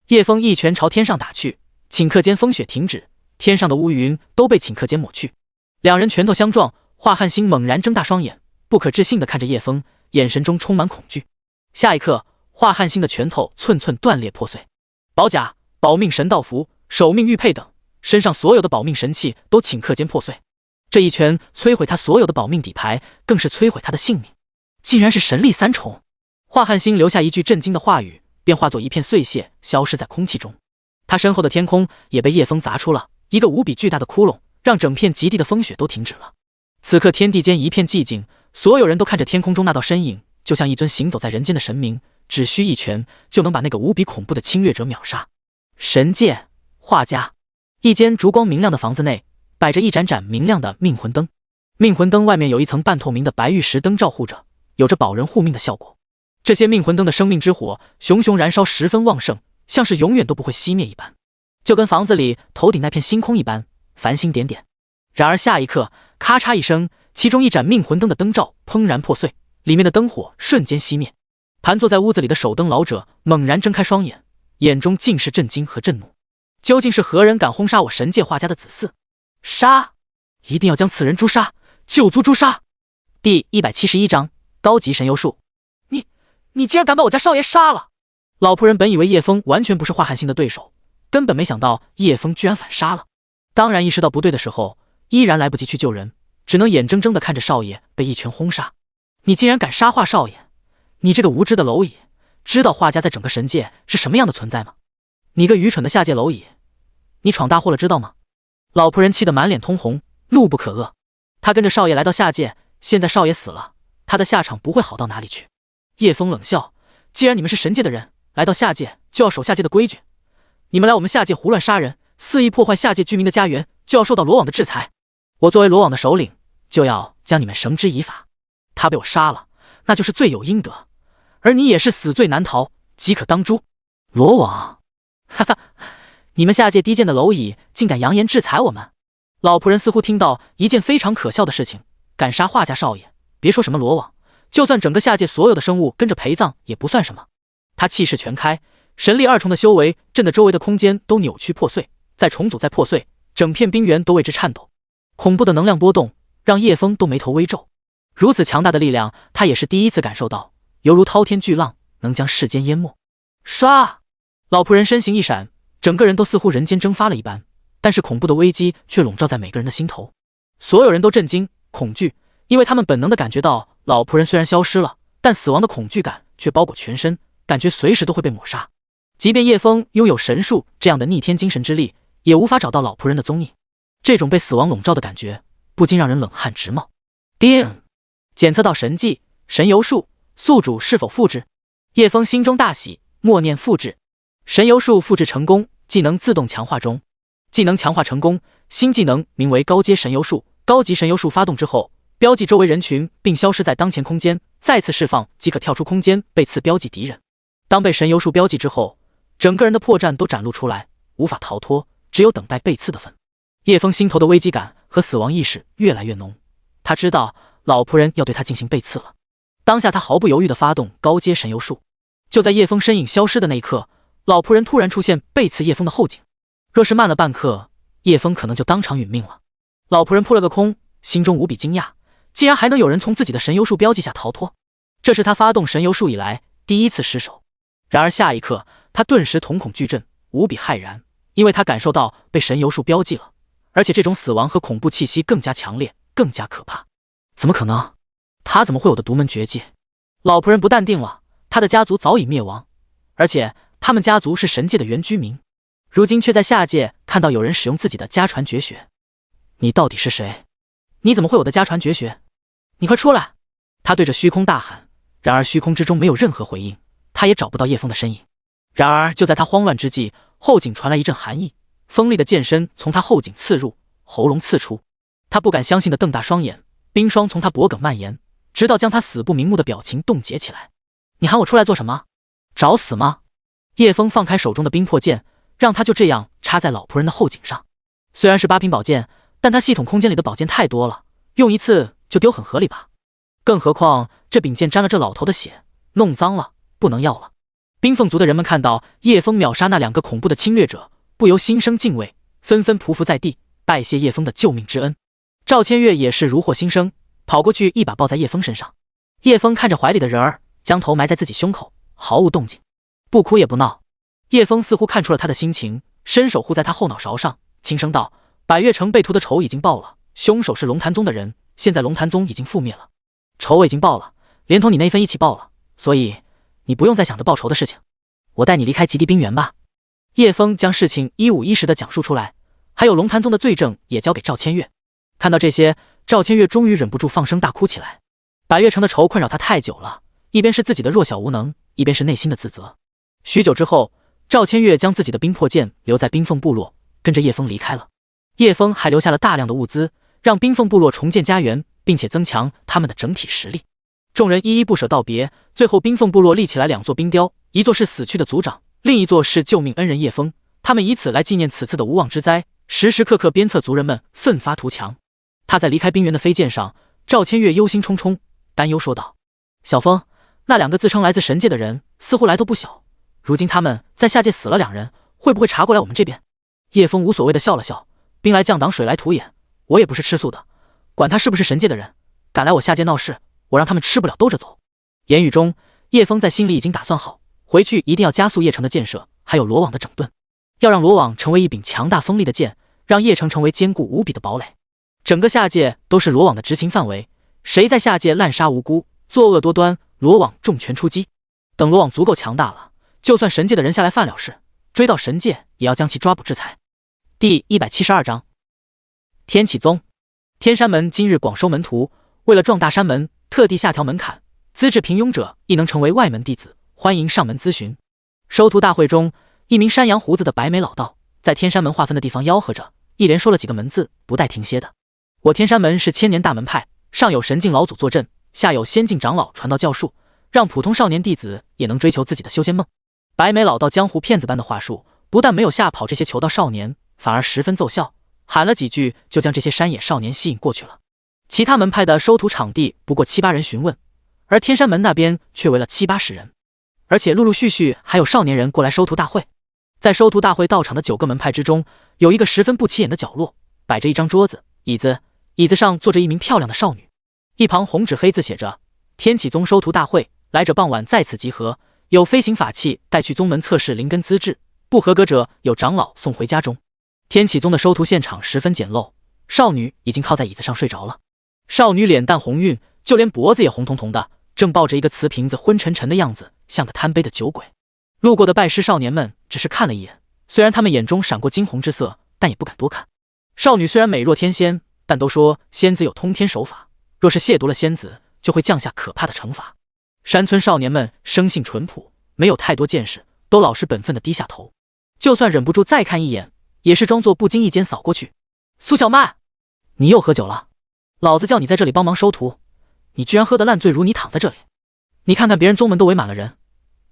Speaker 1: 叶枫一拳朝天上打去，顷刻间风雪停止，天上的乌云都被顷刻间抹去。两人拳头相撞，华汉星猛然睁大双眼，不可置信地看着叶枫，眼神中充满恐惧。下一刻，华汉星的拳头寸寸断裂破碎，宝甲、保命神道符、守命玉佩等身上所有的保命神器都顷刻间破碎。这一拳摧毁他所有的保命底牌，更是摧毁他的性命。竟然是神力3重！华汉星留下一句震惊的话语，便化作一片碎屑消失在空气中。他身后的天空也被叶枫砸出了一个无比巨大的窟窿，让整片极地的风雪都停止了。此刻天地间一片寂静，所有人都看着天空中那道身影，就像一尊行走在人间的神明，只需一拳就能把那个无比恐怖的侵略者秒杀。神界华家，一间烛光明亮的房子内，摆着一盏盏明亮的命魂灯。命魂灯外面有一层半透明的白玉石灯照护着，有着保人护命的效果。这些命魂灯的生命之火熊熊燃烧，十分旺盛，像是永远都不会熄灭一般。就跟房子里头顶那片星空一般，繁星点点。然而下一刻，咔嚓一声，其中一盏命魂灯的灯罩砰然破碎，里面的灯火瞬间熄灭。盘坐在屋子里的守灯老者猛然睁开双眼，眼中尽是震惊和震怒。究竟是何人敢轰杀我神界画家的子嗣？杀！一定要将此人诛杀，九族诛杀！第171章高级神游术。你竟然敢把我家少爷杀了！老仆人本以为叶枫完全不是华汉星的对手，根本没想到叶枫居然反杀了。当然意识到不对的时候，依然来不及去救人，只能眼睁睁地看着少爷被一拳轰杀。你竟然敢杀华少爷！你这个无知的蝼蚁，知道华家在整个神界是什么样的存在吗？你个愚蠢的下界蝼蚁，你闯大祸了知道吗？老仆人气得满脸通红，怒不可遏。他跟着少爷来到下界，现在少爷死了，他的下场不会好到哪里去。叶枫冷笑，既然你们是神界的人，来到下界就要守下界的规矩，你们来我们下界胡乱杀人，肆意破坏下界居民的家园，就要受到罗网的制裁。我作为罗网的首领，就要将你们绳之以法。他被我杀了，那就是罪有应得，而你也是死罪难逃，即可当诛。罗网，哈哈，你们下界低贱的蝼蚁，竟敢扬言制裁我们！老仆人似乎听到一件非常可笑的事情，敢杀华家少爷，别说什么罗网，就算整个下界所有的生物跟着陪葬也不算什么。他气势全开，神力2重的修为震得周围的空间都扭曲破碎，再重组再破碎，整片冰原都为之颤抖。恐怖的能量波动让叶枫都眉头微皱，如此强大的力量，他也是第一次感受到，犹如滔天巨浪，能将世间淹没。唰！老仆人身形一闪，整个人都似乎人间蒸发了一般，但是恐怖的危机却笼罩在每个人的心头。所有人都震惊、恐惧，因为他们本能地感觉到，老仆人虽然消失了，但死亡的恐惧感却包裹全身，感觉随时都会被抹杀。即便叶枫拥有神术这样的逆天精神之力，也无法找到老仆人的踪影。这种被死亡笼罩的感觉，不禁让人冷汗直冒。叮！检测到神技神游术，宿主是否复制？叶枫心中大喜，默念复制。神游术复制成功，技能自动强化中。技能强化成功，新技能名为高阶神游术。高级神游术发动之后，标记周围人群并消失在当前空间，再次释放即可跳出空间被刺标记敌人。当被神游术标记之后，整个人的破绽都展露出来，无法逃脱，只有等待被刺的份。叶枫心头的危机感和死亡意识越来越浓，他知道老仆人要对他进行被刺了。当下他毫不犹豫地发动高阶神游术。就在叶枫身影消失的那一刻，老仆人突然出现被刺叶枫的后颈。若是慢了半刻，叶枫可能就当场殒命了。老仆人扑了个空，心中无比惊讶，竟然还能有人从自己的神游术标记下逃脱，这是他发动神游术以来第一次失手。然而下一刻，他顿时瞳孔巨震，无比骇然，因为他感受到被神游术标记了，而且这种死亡和恐怖气息更加强烈，更加可怕。怎么可能？他怎么会有的独门绝技？老仆人不淡定了，他的家族早已灭亡，而且他们家族是神界的原居民，如今却在下界看到有人使用自己的家传绝学。你到底是谁？你怎么会有的家传绝学？你快出来！他对着虚空大喊，然而虚空之中没有任何回应，他也找不到叶枫的身影。然而就在他慌乱之际，后颈传来一阵寒意，锋利的剑身从他后颈刺入，喉咙刺出。他不敢相信地瞪大双眼，冰霜从他脖颈蔓延，直到将他死不瞑目的表情冻结起来。你喊我出来做什么？找死吗？叶枫放开手中的冰魄剑，让他就这样插在老仆人的后颈上。虽然是8品宝剑，但他系统空间里的宝剑太多了，用一次就丢很合理吧。更何况这柄剑沾了这老头的血，弄脏了不能要了。冰凤族的人们看到叶枫秒杀那2个恐怖的侵略者，不由心生敬畏，纷纷匍匐在地，拜谢叶枫的救命之恩。赵千月也是如获新生，跑过去一把抱在叶枫身上。叶枫看着怀里的人儿，将头埋在自己胸口，毫无动静，不哭也不闹。叶枫似乎看出了他的心情，伸手护在他后脑勺上，轻声道：百越城被屠的仇已经报了，凶手是龙潭宗的人，现在龙潭宗已经覆灭了，仇已经报了，连同你那份一起报了，所以你不用再想着报仇的事情，我带你离开极地冰原吧。叶枫将事情一五一十地讲述出来，还有龙潭宗的罪证也交给赵千月。看到这些，赵千月终于忍不住放声大哭起来。百越城的仇困扰他太久了，一边是自己的弱小无能，一边是内心的自责。许久之后，赵千月将自己的冰魄剑留在冰凤部落，跟着叶枫离开了。叶枫还留下了大量的物资，让冰凤部落重建家园，并且增强他们的整体实力。众人依依不舍道别，最后冰凤部落立起来2座冰雕，一座是死去的族长，另一座是救命恩人叶枫。他们以此来纪念此次的无妄之灾，时时刻刻鞭策族人们奋发图强。他在离开冰原的飞剑上，赵千月忧心忡忡，担忧说道：“小风，那2个自称来自神界的人似乎来头不小，如今他们在下界死了2人，会不会查过来我们这边？”叶枫无所谓的笑了笑：“兵来将挡，水来土掩，我也不是吃素的，管他是不是神界的人，敢来我下界闹事，我让他们吃不了兜着走。”言语中，叶枫在心里已经打算好，回去一定要加速邺城的建设，还有罗网的整顿，要让罗网成为一柄强大锋利的剑，让邺城成为坚固无比的堡垒。整个下界都是罗网的执勤范围，谁在下界滥杀无辜、作恶多端，罗网重拳出击。等罗网足够强大了，就算神界的人下来犯了事，追到神界也要将其抓捕制裁。第172章天启宗。天山门今日广收门徒，为了壮大山门，特地下调门槛，资质平庸者亦能成为外门弟子，欢迎上门咨询。收徒大会中，一名山羊胡子的白眉老道在天山门划分的地方吆喝着，一连说了几个门字，不带停歇的。我天山门是千年大门派，上有神境老祖坐镇，下有仙境长老传道教术，让普通少年弟子也能追求自己的修仙梦。白眉老道江湖骗子般的话术，不但没有吓跑这些求道少年，反而十分奏效，喊了几句就将这些山野少年吸引过去了。其他门派的收徒场地不过7、8人询问，而天山门那边却围了70、80人，而且陆陆续续还有少年人过来收徒大会。在收徒大会到场的9个门派之中，有一个十分不起眼的角落，摆着一张桌子、椅子，椅子上坐着一名漂亮的少女，一旁红纸黑字写着：“天启宗收徒大会，来者傍晚在此集合，有飞行法器带去宗门测试灵根资质，不合格者有长老送回家中。”天启宗的收徒现场十分简陋，少女已经靠在椅子上睡着了。少女脸蛋红晕，就连脖子也红彤彤的，正抱着一个瓷瓶子，昏沉沉的样子，像个贪杯的酒鬼。路过的拜师少年们只是看了一眼，虽然他们眼中闪过惊红之色，但也不敢多看。少女虽然美若天仙，但都说仙子有通天手法，若是亵渎了仙子，就会降下可怕的惩罚。山村少年们生性淳朴，没有太多见识，都老实本分的低下头，就算忍不住再看一眼，也是装作不经意间扫过去。苏小曼，你又喝酒了？老子叫你在这里帮忙收徒，你居然喝得烂醉如泥，躺在这里。你看看别人宗门都围满了人，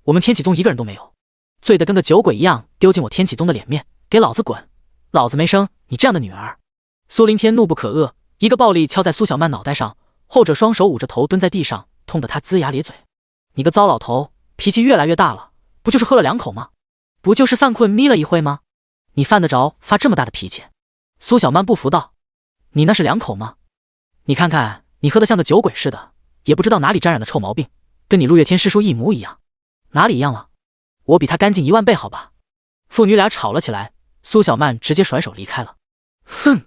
Speaker 1: 我们天启宗一个人都没有，醉得跟个酒鬼一样，丢尽我天启宗的脸面，给老子滚！老子没生你这样的女儿！苏凌天怒不可遏，一个暴力敲在苏小曼脑袋上，后者双手捂着头蹲在地上，痛得他龇牙咧嘴。你个糟老头，脾气越来越大了，不就是喝了2口吗？不就是犯困眯了一会吗？你犯得着发这么大的脾气？苏小曼不服道：“你那是2口吗？你看看你喝得像个酒鬼似的，也不知道哪里沾染的臭毛病，跟你陆月天师叔一模一样。哪里一样了？我比他干净1万倍好吧？”父女俩吵了起来，苏小曼直接甩手离开了。哼，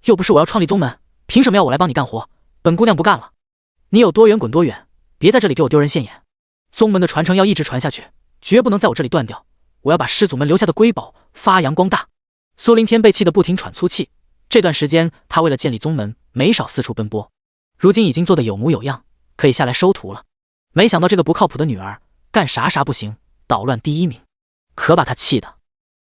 Speaker 1: 又不是我要创立宗门，凭什么要我来帮你干活？本姑娘不干了，你有多远滚多远，别在这里给我丢人现眼。宗门的传承要一直传下去，绝不能在我这里断掉，我要把师祖们留下的瑰宝发扬光大。苏凌天被气得不停喘粗气，这段时间他为了建立宗门，没少四处奔波，如今已经做得有模有样，可以下来收徒了。没想到这个不靠谱的女儿干啥啥不行，捣乱第1名，可把他气的。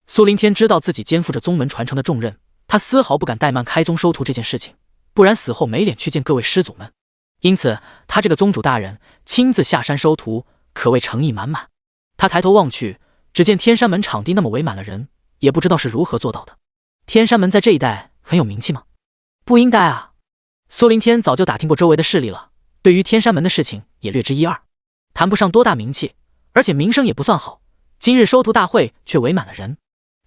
Speaker 1: 苏凌天知道自己肩负着宗门传承的重任，他丝毫不敢怠慢开宗收徒这件事情，不然死后没脸去见各位师祖们。因此他这个宗主大人亲自下山收徒，可谓诚意满满。他抬头望去，只见天山门场地那么围满了人，也不知道是如何做到的。天山门在这一带很有名气吗？不应该啊。苏凌天早就打听过周围的势力了，对于天山门的事情也略知一二，谈不上多大名气，而且名声也不算好。今日收徒大会却围满了人，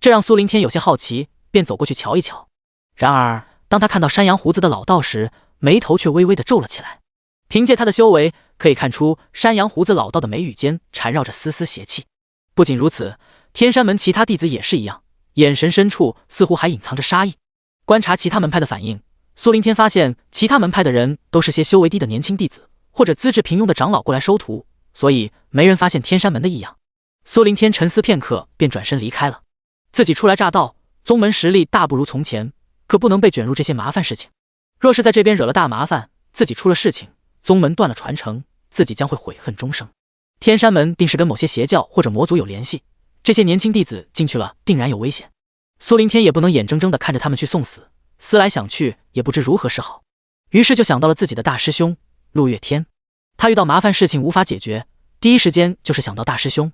Speaker 1: 这让苏凌天有些好奇，便走过去瞧一瞧。然而当他看到山羊胡子的老道时，眉头却微微的皱了起来。凭借他的修为，可以看出山羊胡子老道的眉宇间缠绕着丝丝邪气。不仅如此，天山门其他弟子也是一样，眼神深处似乎还隐藏着杀意。观察其他门派的反应，苏凌天发现其他门派的人都是些修为低的年轻弟子，或者资质平庸的长老过来收徒，所以没人发现天山门的异样。苏凌天沉思片刻，便转身离开了。自己初来乍到，宗门实力大不如从前，可不能被卷入这些麻烦事情。若是在这边惹了大麻烦，自己出了事情，宗门断了传承，自己将会悔恨终生。天山门定是跟某些邪教或者魔族有联系，这些年轻弟子进去了定然有危险。苏凌天也不能眼睁睁地看着他们去送死，思来想去也不知如何是好，于是就想到了自己的大师兄陆月天。他遇到麻烦事情无法解决，第一时间就是想到大师兄。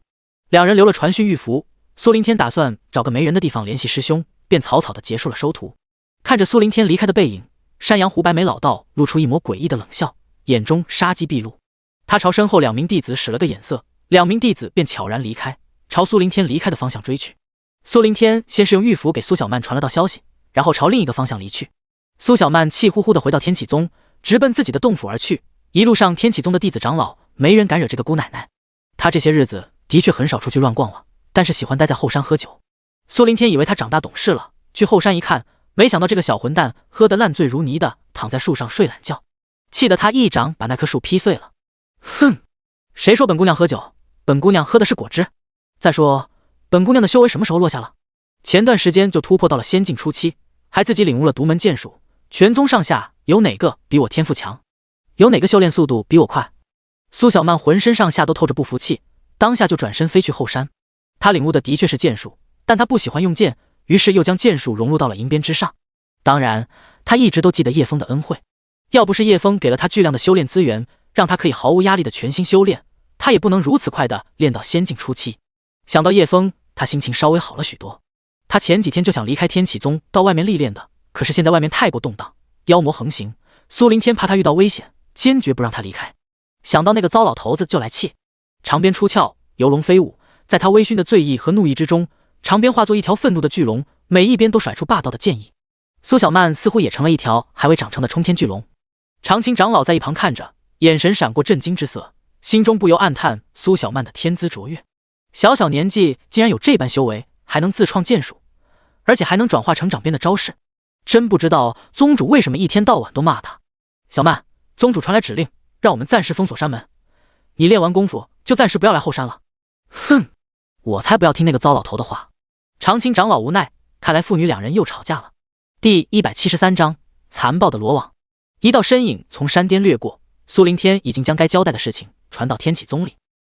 Speaker 1: 两人留了传讯玉符，苏林天打算找个没人的地方联系师兄，便草草地结束了收徒。看着苏林天离开的背影，山羊湖白眉老道露出一抹诡异的冷笑，眼中杀机毕露。他朝身后2名弟子使了个眼色，2名弟子便悄然离开，朝苏林天离开的方向追去。苏林天先是用玉符给苏小曼传了道消息，然后朝另一个方向离去。苏小曼气呼呼地回到天启宗，直奔自己的洞府而去。一路上，天启宗的弟子长老没人敢惹这个姑奶奶。她这些日子的确很少出去乱逛了，但是喜欢待在后山喝酒。苏林天以为她长大懂事了，去后山一看，没想到这个小混蛋喝得烂醉如泥的躺在树上睡懒觉，气得他一掌把那棵树劈碎了。哼，谁说本姑娘喝酒？本姑娘喝的是果汁。再说，本姑娘的修为什么时候落下了？前段时间就突破到了仙境初期，还自己领悟了独门剑术，全宗上下有哪个比我天赋强？有哪个修炼速度比我快？苏小曼浑身上下都透着不服气，当下就转身飞去后山。她领悟的的确是剑术，但她不喜欢用剑，于是又将剑术融入到了银鞭之上。当然，她一直都记得叶枫的恩惠，要不是叶枫给了她巨量的修炼资源，让她可以毫无压力的全心修炼，她也不能如此快的练到仙境初期。想到叶枫，她心情稍微好了许多。她前几天就想离开天启宗到外面历练的，可是现在外面太过动荡，妖魔横行，苏林天怕她遇到危险，坚决不让她离开。想到那个糟老头子就来气，长鞭出鞘，游龙飞舞，在他微醺的醉意和怒意之中，长鞭化作一条愤怒的巨龙，每一边都甩出霸道的剑意。苏小曼似乎也成了一条还未长成的冲天巨龙。长青长老在一旁看着，眼神闪过震惊之色，心中不由暗叹苏小曼的天资卓越，小小年纪竟然有这般修为，还能自创剑术，而且还能转化成掌鞭的招式。真不知道宗主为什么一天到晚都骂他。小曼，宗主传来指令，让我们暂时封锁山门，你练完功夫就暂时不要来后山了。哼，我才不要听那个糟老头的话。长青长老无奈，看来父女2人又吵架了。第173章残暴的罗网。一道身影从山巅掠过，苏林天已经将该交代的事情传到天启宗里。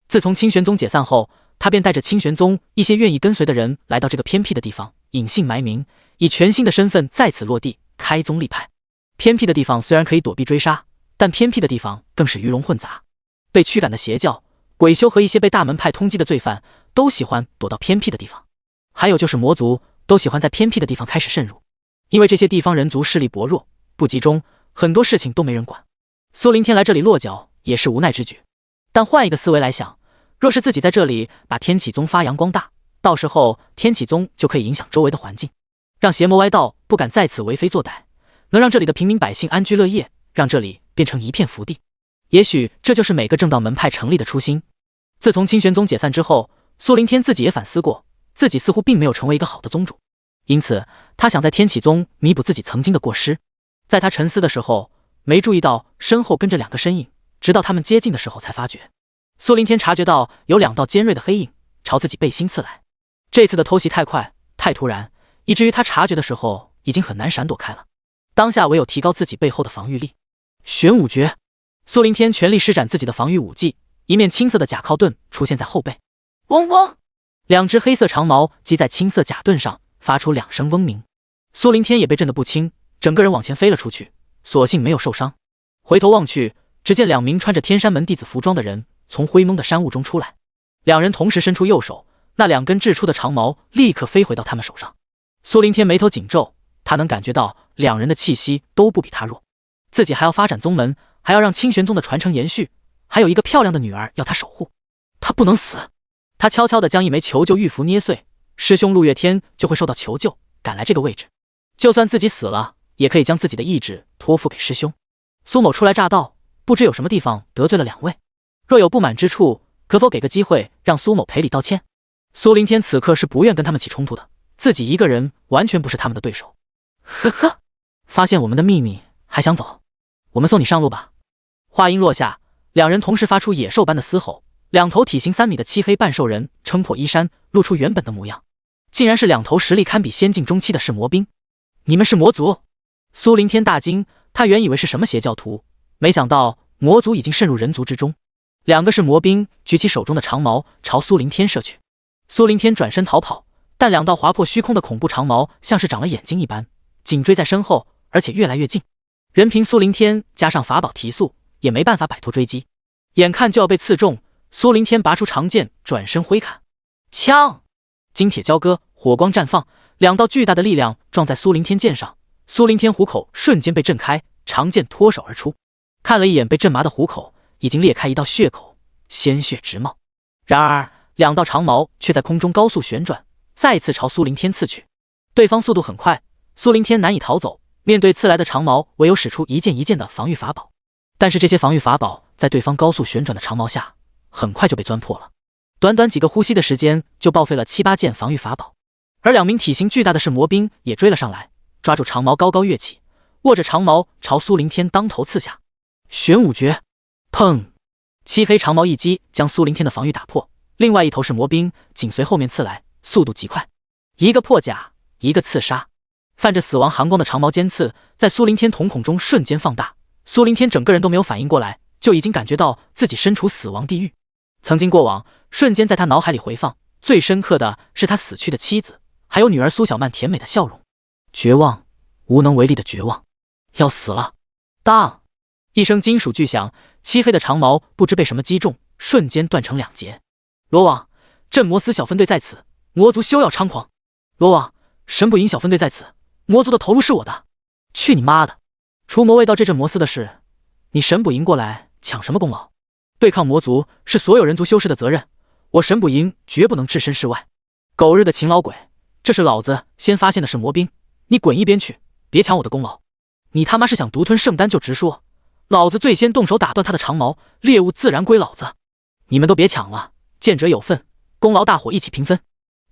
Speaker 1: 自从清玄宗解散后，他便带着清玄宗一些愿意跟随的人来到这个偏僻的地方，隐姓埋名，以全新的身份在此落地，开宗立派。偏僻的地方虽然可以躲避追杀，但偏僻的地方更是鱼龙混杂，被驱赶的邪教、鬼修和一些被大门派通缉的罪犯都喜欢躲到偏僻的地方，还有就是魔族都喜欢在偏僻的地方开始渗入，因为这些地方人族势力薄弱，不集中，很多事情都没人管。苏林天来这里落脚也是无奈之举，但换一个思维来想，若是自己在这里把天启宗发扬光大，到时候天启宗就可以影响周围的环境，让邪魔歪道不敢在此为非作歹，能让这里的平民百姓安居乐业，让这里变成一片福地。也许这就是每个正道门派成立的初心。自从清玄宗解散之后，苏林天自己也反思过，自己似乎并没有成为一个好的宗主，因此他想在天启宗弥补自己曾经的过失。在他沉思的时候，没注意到身后跟着2个身影，直到他们接近的时候才发觉。苏林天察觉到有2道尖锐的黑影朝自己背心刺来，这次的偷袭太快太突然，以至于他察觉的时候已经很难闪躲开了，当下唯有提高自己背后的防御力。玄武诀，苏林天全力施展自己的防御武技，一面青色的甲靠盾出现在后背，嗡嗡，2只黑色长矛击在青色甲盾上，发出2声嗡鸣。苏林天也被震得不轻，整个人往前飞了出去，所幸没有受伤。回头望去，只见2名穿着天山门弟子服装的人从灰蒙的山雾中出来，2人同时伸出右手，那2根掷出的长矛立刻飞回到他们手上。苏林天眉头紧皱，他能感觉到2人的气息都不比他弱，自己还要发展宗门，还要让清玄宗的传承延续，还有一个漂亮的女儿要他守护，他不能死。他悄悄地将一枚求救玉符捏碎，师兄陆月天就会受到求救，赶来这个位置，就算自己死了，也可以将自己的意志托付给师兄。苏某初来乍到，不知有什么地方得罪了2位，若有不满之处，可否给个机会让苏某赔礼道歉？苏林天此刻是不愿跟他们起冲突的，自己一个人完全不是他们的对手。呵呵，发现我们的秘密还想走？我们送你上路吧。话音落下，2人同时发出野兽般的嘶吼，2头体型3米的漆黑半兽人撑破衣衫，露出原本的模样，竟然是2头实力堪比仙境中期的噬魔兵。你们是魔族？苏林天大惊，他原以为是什么邪教徒，没想到魔族已经渗入人族之中。2个是魔兵举起手中的长矛朝苏林天射去，苏林天转身逃跑，但2道划破虚空的恐怖长矛像是长了眼睛一般，紧追在身后，而且越来越近。任凭苏林天加上法宝提速，也没办法摆脱追击。眼看就要被刺中，苏林天拔出长剑，转身挥砍，枪！金铁交割，火光绽放，两道巨大的力量撞在苏灵天剑上，苏灵天虎口瞬间被震开，长剑脱手而出。看了一眼被震麻的虎口，已经裂开一道血口，鲜血直冒。然而两道长矛却在空中高速旋转，再次朝苏灵天刺去。对方速度很快，苏灵天难以逃走，面对刺来的长矛，唯有使出一件一件的防御法宝。但是这些防御法宝在对方高速旋转的长矛下，很快就被钻破了。短短几个呼吸的时间，就报废了7、8件防御法宝。而两名体型巨大的噬魔兵也追了上来，抓住长矛高高跃起，握着长矛朝苏灵天当头刺下。玄武诀，砰！漆黑长矛一击将苏灵天的防御打破，另外一头噬魔兵紧随后面刺来，速度极快，一个破甲，一个刺杀，泛着死亡寒光的长矛尖刺在苏灵天瞳孔中瞬间放大。苏灵天整个人都没有反应过来，就已经感觉到自己身处死亡地狱。曾经过往瞬间在他脑海里回放，最深刻的是他死去的妻子，还有女儿苏小曼甜美的笑容。绝望，无能为力的绝望，要死了！当一声金属巨响，漆黑的长矛不知被什么击中，瞬间断成2截。罗网，镇魔司小分队在此，魔族休要猖狂！罗网，神不赢小分队在此，魔族的头颅是我的！去你妈的！除魔卫到这镇魔司的事，你神不赢过来抢什么功劳？对抗魔族是所有人族修士的责任，我神不赢绝不能置身事外。狗日的秦老鬼，这是老子先发现的是魔兵，你滚一边去，别抢我的功劳！你他妈是想独吞圣丹就直说，老子最先动手打断他的长矛，猎物自然归老子。你们都别抢了，见者有份，功劳大伙一起平分。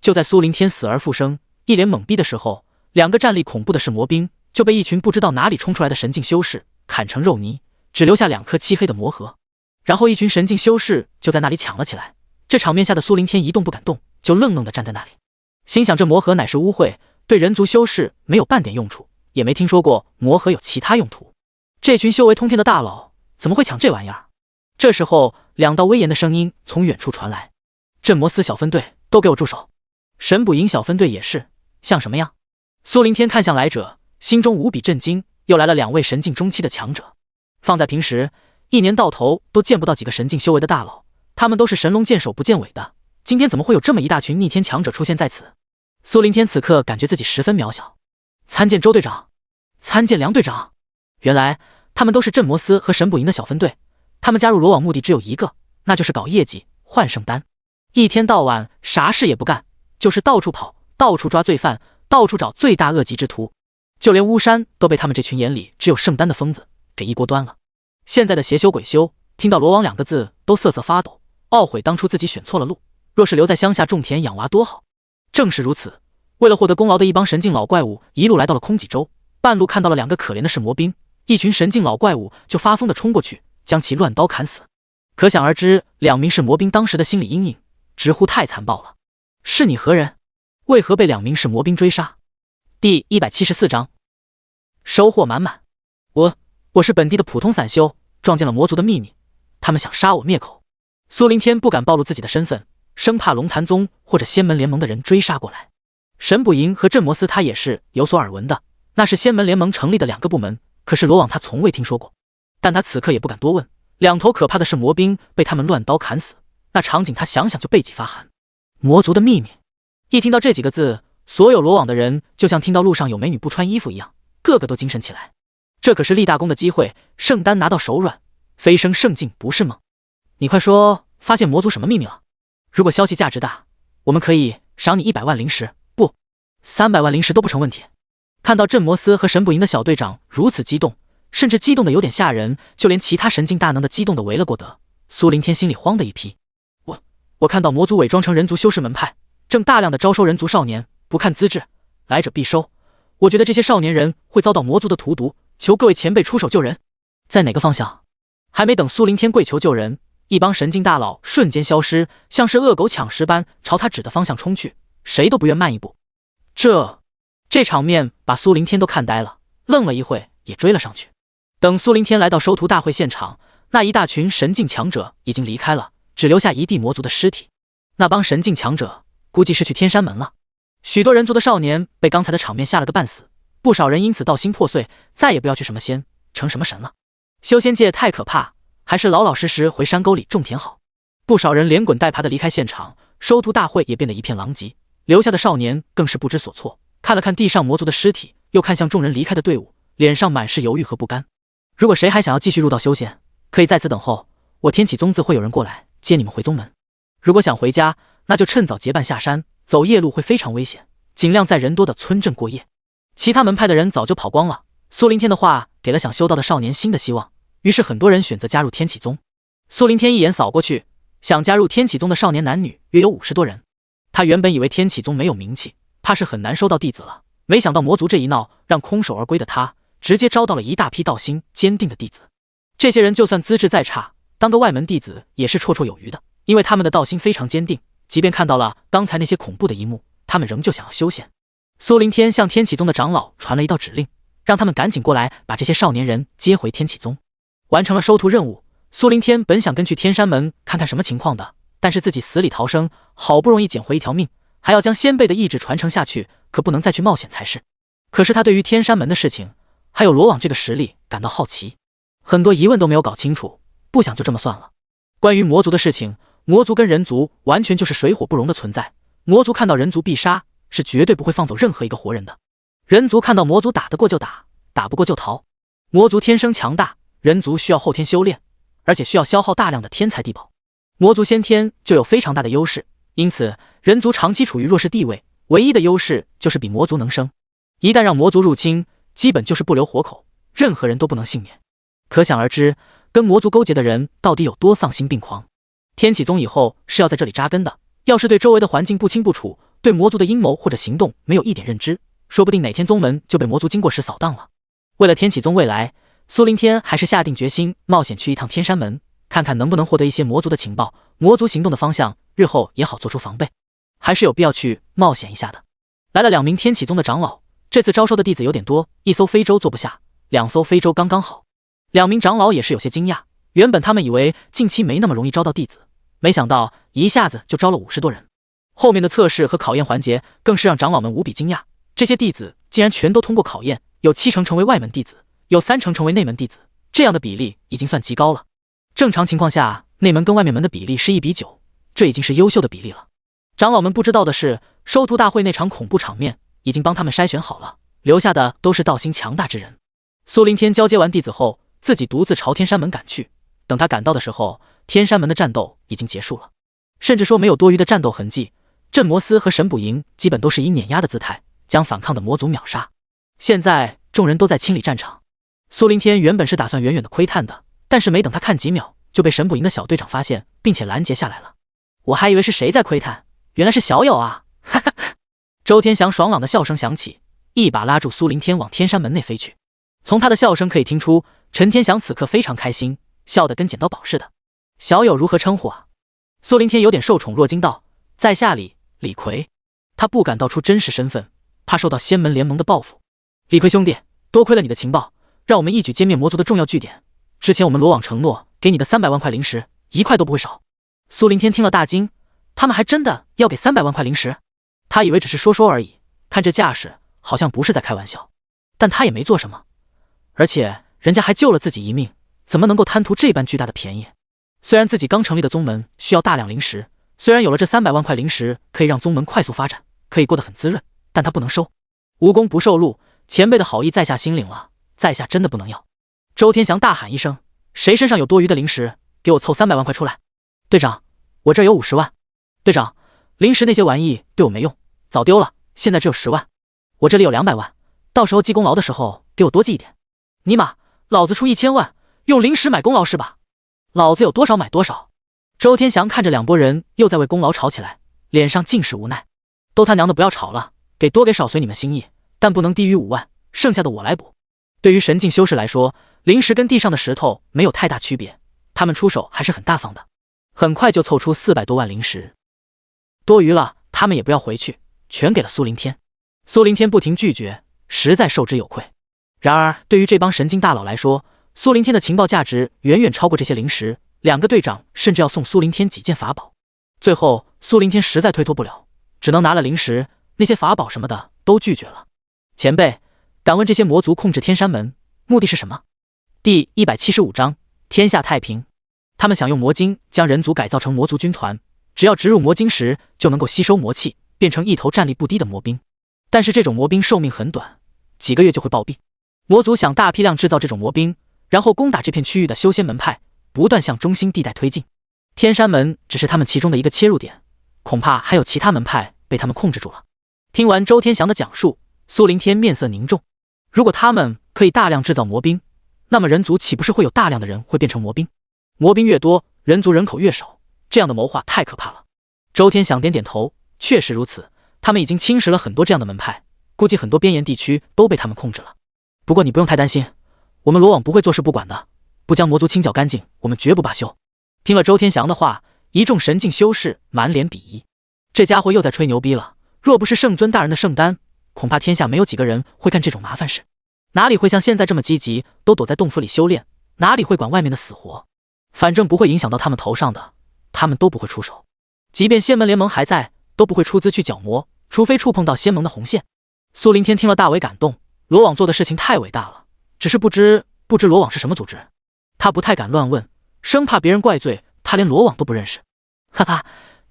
Speaker 1: 就在苏灵天死而复生，一脸懵逼的时候，2个战力恐怖的噬魔兵就被一群不知道哪里冲出来的神境修士砍成肉泥，只留下2颗漆黑的魔核。然后一群神境修士就在那里抢了起来。这场面下的苏灵天一动不敢动，就愣愣地站在那里，心想这魔核乃是污秽，对人族修士没有半点用处，也没听说过魔核有其他用途。这群修为通天的大佬怎么会抢这玩意儿？这时候2道威严的声音从远处传来：镇魔司小分队都给我住手！神捕营小分队也是，像什么样？苏灵天看向来者，心中无比震惊，又来了2位神境中期的强者。放在平时，1年到头都见不到几个神境修为的大佬，他们都是神龙见首不见尾的，今天怎么会有这么一大群逆天强者出现在此？苏灵天此刻感觉自己十分渺小。参见周队长，参见梁队长。原来他们都是镇魔司和神捕营的小分队，他们加入罗网目的只有一个，那就是搞业绩换圣丹，一天到晚啥事也不干，就是到处跑，到处抓罪犯，到处找罪大恶极之徒。就连巫山都被他们这群眼里只有圣丹的疯子给一锅端了。现在的邪修鬼修听到罗网2个字都瑟瑟发抖，懊悔当初自己选错了路，若是留在乡下种田养娃多好。正是如此，为了获得功劳的一帮神境老怪物一路来到了空脊洲，半路看到了2个可怜的噬魔兵，一群神境老怪物就发疯的冲过去，将其乱刀砍死。可想而知2名噬魔兵当时的心理阴影，直呼太残暴了。是你何人？为何被2名噬魔兵追杀？第174章，收获满满。我是本地的普通散修，撞见了魔族的秘密，他们想杀我灭口。苏灵天不敢暴露自己的身份，生怕龙潭宗或者仙门联盟的人追杀过来。神捕营和镇魔司他也是有所耳闻的，那是仙门联盟成立的2个部门，可是罗网他从未听说过。但他此刻也不敢多问，2头可怕的噬魔兵被他们乱刀砍死，那场景他想想就背脊发寒。魔族的秘密，一听到这几个字，所有罗网的人就像听到路上有美女不穿衣服一样，个个都精神起来。这可是立大功的机会，圣丹拿到手软，飞升圣境不是梦。你快说，发现魔族什么秘密了？如果消息价值大，我们可以赏你100万灵石，不，300万灵石都不成问题。看到镇魔司和神捕营的小队长如此激动，甚至激动的有点吓人，就连其他神境大能的激动的围了过得。苏灵天心里慌的一批。我看到魔族伪装成人族修士门派，正大量的招收人族少年，不看资质，来者必收。我觉得这些少年人会遭到魔族的荼毒，求各位前辈出手救人。在哪个方向？还没等苏灵天跪求救人，一帮神境大佬瞬间消失，像是恶狗抢食般朝他指的方向冲去，谁都不愿慢一步。这场面把苏灵天都看呆了，愣了一会也追了上去。等苏灵天来到收徒大会现场，那一大群神境强者已经离开了，只留下一地魔族的尸体。那帮神境强者估计是去天山门了。许多人族的少年被刚才的场面吓了个半死，不少人因此道心破碎，再也不要去什么仙成什么神了。修仙界太可怕，还是老老实实回山沟里种田好。不少人连滚带爬的离开现场，收徒大会也变得一片狼藉，留下的少年更是不知所措，看了看地上魔族的尸体，又看向众人离开的队伍，脸上满是犹豫和不甘。如果谁还想要继续入道修仙，可以在此等候，我天启宗自会有人过来接你们回宗门。如果想回家，那就趁早结伴下山，走夜路会非常危险，尽量在人多的村镇过夜。其他门派的人早就跑光了，苏林天的话给了想修道的少年新的希望，于是很多人选择加入天启宗。苏林天一眼扫过去，想加入天启宗的少年男女约有50多人。他原本以为天启宗没有名气，怕是很难收到弟子了，没想到魔族这一闹，让空手而归的他直接招到了一大批道心坚定的弟子。这些人就算资质再差，当个外门弟子也是绰绰有余的，因为他们的道心非常坚定，即便看到了刚才那些恐怖的一幕，他们仍旧想要修仙。苏林天向天启宗的长老传了一道指令，让他们赶紧过来把这些少年人接回天启宗。完成了收徒任务，苏林天本想跟去天山门看看什么情况的，但是自己死里逃生，好不容易捡回一条命，还要将先辈的意志传承下去，可不能再去冒险才是。可是他对于天山门的事情，还有罗网这个实力感到好奇，很多疑问都没有搞清楚，不想就这么算了。关于魔族的事情，魔族跟人族完全就是水火不容的存在，魔族看到人族必杀，是绝对不会放走任何一个活人的。人族看到魔族打得过就打，打不过就逃。魔族天生强大，人族需要后天修炼，而且需要消耗大量的天材地宝。魔族先天就有非常大的优势，因此人族长期处于弱势地位，唯一的优势就是比魔族能生。一旦让魔族入侵，基本就是不留活口，任何人都不能幸免。可想而知，跟魔族勾结的人到底有多丧心病狂。天启宗以后是要在这里扎根的，要是对周围的环境不清不楚，对魔族的阴谋或者行动没有一点认知，说不定哪天宗门就被魔族经过时扫荡了。为了天启宗未来，苏林天还是下定决心冒险去一趟天山门，看看能不能获得一些魔族的情报，魔族行动的方向，日后也好做出防备。还是有必要去冒险一下的。来了2名天启宗的长老，这次招收的弟子有点多，1艘非洲坐不下，2艘非洲刚刚好。2名长老也是有些惊讶，原本他们以为近期没那么容易招到弟子，没想到一下子就招了50多人。后面的测试和考验环节更是让长老们无比惊讶，这些弟子竟然全都通过考验，有7成成为外门弟子，有3成成为内门弟子，这样的比例已经算极高了。正常情况下，内门跟外面门的比例是1比9，这已经是优秀的比例了。长老们不知道的是，收徒大会那场恐怖场面已经帮他们筛选好了，留下的都是道心强大之人。苏林天交接完弟子后，自己独自朝天山门赶去。等他赶到的时候，天山门的战斗已经结束了，甚至说没有多余的战斗痕迹。镇魔司和神捕营基本都是以碾压的姿态将反抗的魔族秒杀。现在众人都在清理战场。苏林天原本是打算远远的窥探的，但是没等他看几秒，就被神捕营的小队长发现，并且拦截下来了。我还以为是谁在窥探，原来是小友啊！哈哈。周天祥爽朗的笑声响起，一把拉住苏林天往天山门内飞去。从他的笑声可以听出，陈天祥此刻非常开心，笑得跟捡到宝似的。小友如何称呼啊？苏林天有点受宠若惊道：在下李逵。他不敢道出真实身份，怕受到仙门联盟的报复。李逵兄弟，多亏了你的情报，让我们一举歼灭魔族的重要据点。之前我们罗网承诺给你的300万块灵石，1块都不会少。苏林天听了大惊，他们还真的要给300万块灵石？他以为只是说说而已，看这架势好像不是在开玩笑。但他也没做什么，而且人家还救了自己一命，怎么能够贪图这般巨大的便宜？虽然自己刚成立的宗门需要大量灵石，虽然有了这300万块灵石可以让宗门快速发展，可以过得很滋润，但他不能收。无功不受禄，前辈的好意在下心领了，在下真的不能要。周天祥大喊一声：谁身上有多余的灵石，给我凑300万块出来。队长，我这儿有50万。队长，灵石那些玩意对我没用，早丢了，现在只有10万。我这里有200万，到时候记功劳的时候给我多记一点。尼玛，老子出1000万，用灵石买功劳是吧？老子有多少买多少。周天祥看着2拨人又在为功劳吵起来，脸上尽是无奈。都他娘的不要吵了，给多给少随你们心意，但不能低于5万，剩下的我来补。对于神境修士来说，灵石跟地上的石头没有太大区别，他们出手还是很大方的，很快就凑出400多万灵石。多余了他们也不要回去，全给了苏林天。苏林天不停拒绝，实在受之有愧。然而对于这帮神境大佬来说，苏林天的情报价值远远超过这些灵石，2个队长甚至要送苏林天几件法宝。最后苏林天实在推脱不了，只能拿了灵石，那些法宝什么的都拒绝了。前辈，敢问这些魔族控制天山门目的是什么？第175章天下太平。他们想用魔晶将人族改造成魔族军团，只要植入魔晶时就能够吸收魔气，变成一头战力不低的魔兵。但是这种魔兵寿命很短，几个月就会暴毙。魔族想大批量制造这种魔兵，然后攻打这片区域的修仙门派，不断向中心地带推进。天山门只是他们其中的一个切入点，恐怕还有其他门派被他们控制住了。听完周天祥的讲述，苏凌天面色凝重。如果他们可以大量制造魔兵，那么人族岂不是会有大量的人会变成魔兵？魔兵越多，人族人口越少，这样的谋划太可怕了。周天祥点点头，确实如此，他们已经侵蚀了很多这样的门派，估计很多边沿地区都被他们控制了。不过你不用太担心，我们罗网不会坐视不管的，不将魔族清剿干净，我们绝不罢休。听了周天祥的话，一众神境修士满脸鄙夷，这家伙又在吹牛逼了。若不是圣尊大人的圣丹，恐怕天下没有几个人会干这种麻烦事，哪里会像现在这么积极，都躲在洞府里修炼，哪里会管外面的死活？反正不会影响到他们头上的，他们都不会出手。即便仙门联盟还在，都不会出资去剿魔，除非触碰到仙盟的红线。苏凌天听了大为感动，罗网做的事情太伟大了，只是不知罗网是什么组织，他不太敢乱问，生怕别人怪罪他连罗网都不认识。哈哈，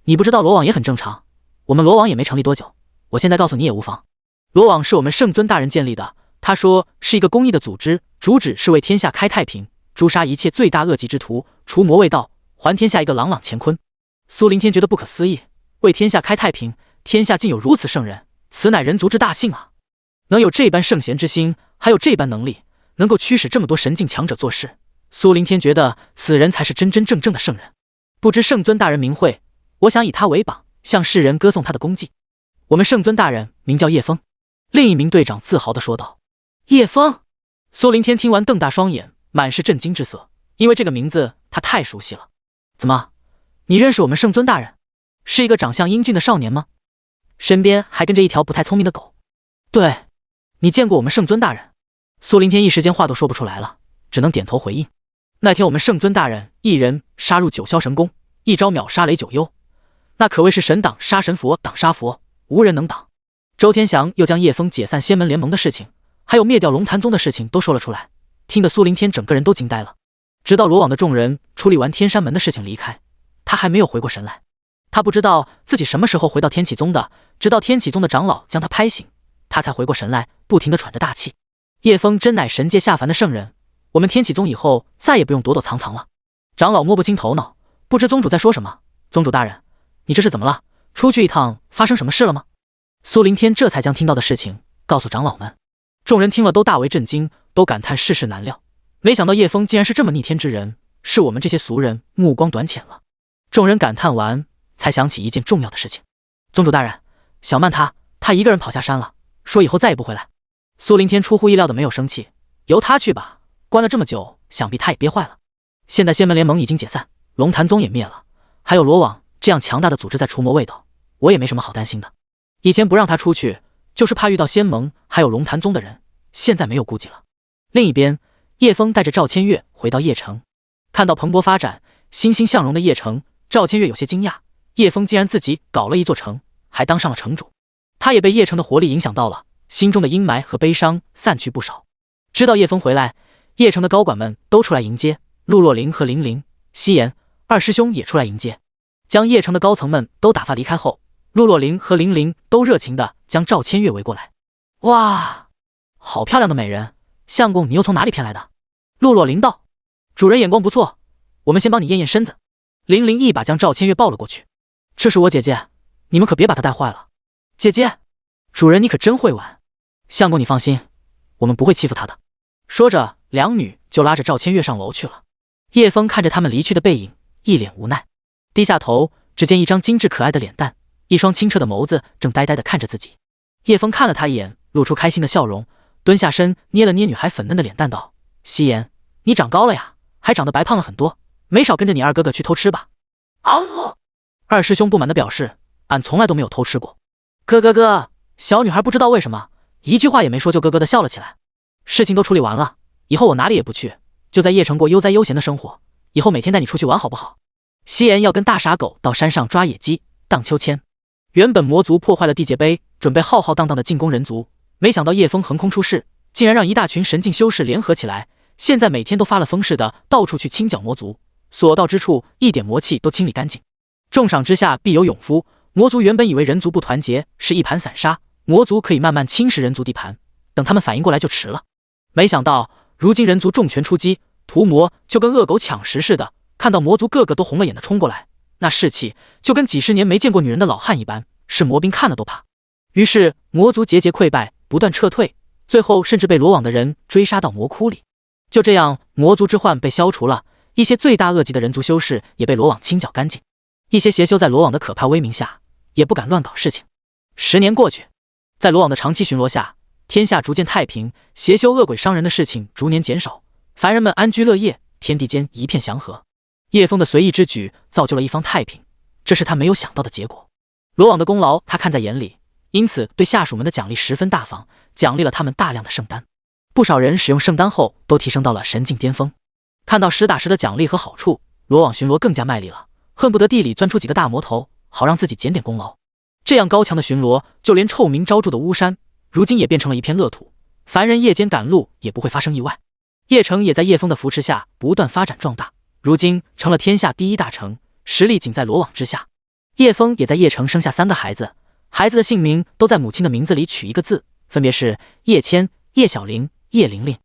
Speaker 1: 你不知道罗网也很正常，我们罗网也没成立多久，我现在告诉你也无妨。罗网是我们圣尊大人建立的，他说是一个公益的组织，主旨是为天下开太平，诛杀一切罪大恶极之徒，除魔卫道，还天下一个朗朗乾坤。苏凌天觉得不可思议，为天下开太平，天下竟有如此圣人，此乃人族之大幸啊！能有这般圣贤之心，还有这般能力，能够驱使这么多神境强者做事，苏凌天觉得此人才是真真正正的圣人。不知圣尊大人名讳，我想以他为榜，向世人歌颂他的功绩。我们圣尊大人名叫叶枫。另一名队长自豪地说道。叶枫。苏凌天听完瞪大双眼，满是震惊之色，因为这个名字他太熟悉了。怎么，你认识我们圣尊大人？是一个长相英俊的少年吗？身边还跟着一条不太聪明的狗。对，你见过我们圣尊大人？苏凌天一时间话都说不出来了，只能点头回应。那天我们圣尊大人一人杀入九霄神宫，一招秒杀雷九幽，那可谓是神挡杀神，佛挡杀佛，无人能挡。周天祥又将叶枫解散仙门联盟的事情，还有灭掉龙潭宗的事情都说了出来，听得苏凌天整个人都惊呆了。直到罗网的众人处理完天山门的事情离开，他还没有回过神来。他不知道自己什么时候回到天启宗的，直到天启宗的长老将他拍醒，他才回过神来，不停地喘着大气。叶枫真乃神界下凡的圣人，我们天启宗以后再也不用躲躲藏藏了。长老摸不清头脑，不知宗主在说什么。宗主大人，你这是怎么了？出去一趟发生什么事了吗？苏凌天这才将听到的事情告诉长老们。众人听了都大为震惊，都感叹世事难料，没想到叶枫竟然是这么逆天之人，是我们这些俗人目光短浅了。众人感叹完，才想起一件重要的事情。宗主大人，小曼他一个人跑下山了，说以后再也不回来。苏凌天出乎意料的没有生气，由他去吧，关了这么久，想必他也憋坏了。现在仙门联盟已经解散，龙潭宗也灭了，还有罗网这样强大的组织在除魔卫道，我也没什么好担心的。以前不让他出去，就是怕遇到仙盟还有龙潭宗的人，现在没有顾忌了。另一边，叶枫带着赵千月回到邺城，看到蓬勃发展、欣欣向荣的邺城，赵千月有些惊讶，叶枫竟然自己搞了一座城，还当上了城主。他也被邺城的活力影响到了，心中的阴霾和悲伤散去不少。知道叶枫回来，邺城的高管们都出来迎接，陆若琳和玲玲、夕颜二师兄也出来迎接。将邺城的高层们都打发离开后，陆若琳和玲玲都热情地将赵千月围过来。哇，好漂亮的美人，相公你又从哪里骗来的？陆若琳道。主人眼光不错，我们先帮你验验身子。玲玲一把将赵千月抱了过去。这是我姐姐，你们可别把她带坏了。姐姐，主人你可真会玩。相公你放心，我们不会欺负她的。说着，两女就拉着赵千月上楼去了。叶枫看着他们离去的背影，一脸无奈，低下头，只见一张精致可爱的脸蛋，一双清澈的眸子正呆呆地看着自己。叶枫看了他一眼，露出开心的笑容，蹲下身捏了捏女孩粉嫩的脸蛋道：夕颜，你长高了呀，还长得白胖了很多，没少跟着你二哥哥去偷吃吧？嗷！二师兄不满地表示，俺从来都没有偷吃过。哥，小女孩不知道为什么一句话也没说就咯咯地笑了起来。事情都处理完了，以后我哪里也不去，就在邺城过悠哉悠闲的生活，以后每天带你出去玩好不好？夕颜要跟大傻狗到山上抓野鸡、荡秋千。原本魔族破坏了地界碑，准备浩浩荡荡的进攻人族，没想到叶枫横空出世，竟然让一大群神境修士联合起来，现在每天都发了疯似的到处去清剿魔族，所到之处一点魔气都清理干净。重赏之下必有勇夫，魔族原本以为人族不团结是一盘散沙，魔族可以慢慢侵蚀人族地盘，等他们反应过来就迟了。没想到如今人族重拳出击，屠魔就跟恶狗抢食似的，看到魔族个个都红了眼的冲过来，那士气就跟几十年没见过女人的老汉一般，是魔兵看了都怕。于是魔族节节溃败，不断撤退，最后甚至被罗网的人追杀到魔窟里。就这样，魔族之患被消除了，一些罪大恶极的人族修士也被罗网清剿干净。一些邪修在罗网的可怕威名下，也不敢乱搞事情。10年过去，在罗网的长期巡逻下，天下逐渐太平，邪修恶鬼伤人的事情逐年减少，凡人们安居乐业，天地间一片祥和。叶枫的随意之举造就了一方太平，这是他没有想到的结果。罗网的功劳他看在眼里，因此对下属们的奖励十分大方，奖励了他们大量的圣丹。不少人使用圣丹后都提升到了神境巅峰。看到实打实的奖励和好处，罗网巡逻更加卖力了，恨不得地里钻出几个大魔头，好让自己捡点功劳。这样高强的巡逻，就连臭名昭著的巫山，如今也变成了一片乐土，凡人夜间赶路也不会发生意外。邺城也在叶枫的扶持下不断发展壮大，如今成了天下第一大城，实力仅在罗网之下。叶枫也在邺城生下3个孩子，孩子的姓名都在母亲的名字里取一个字，分别是叶谦、叶小玲、叶玲玲。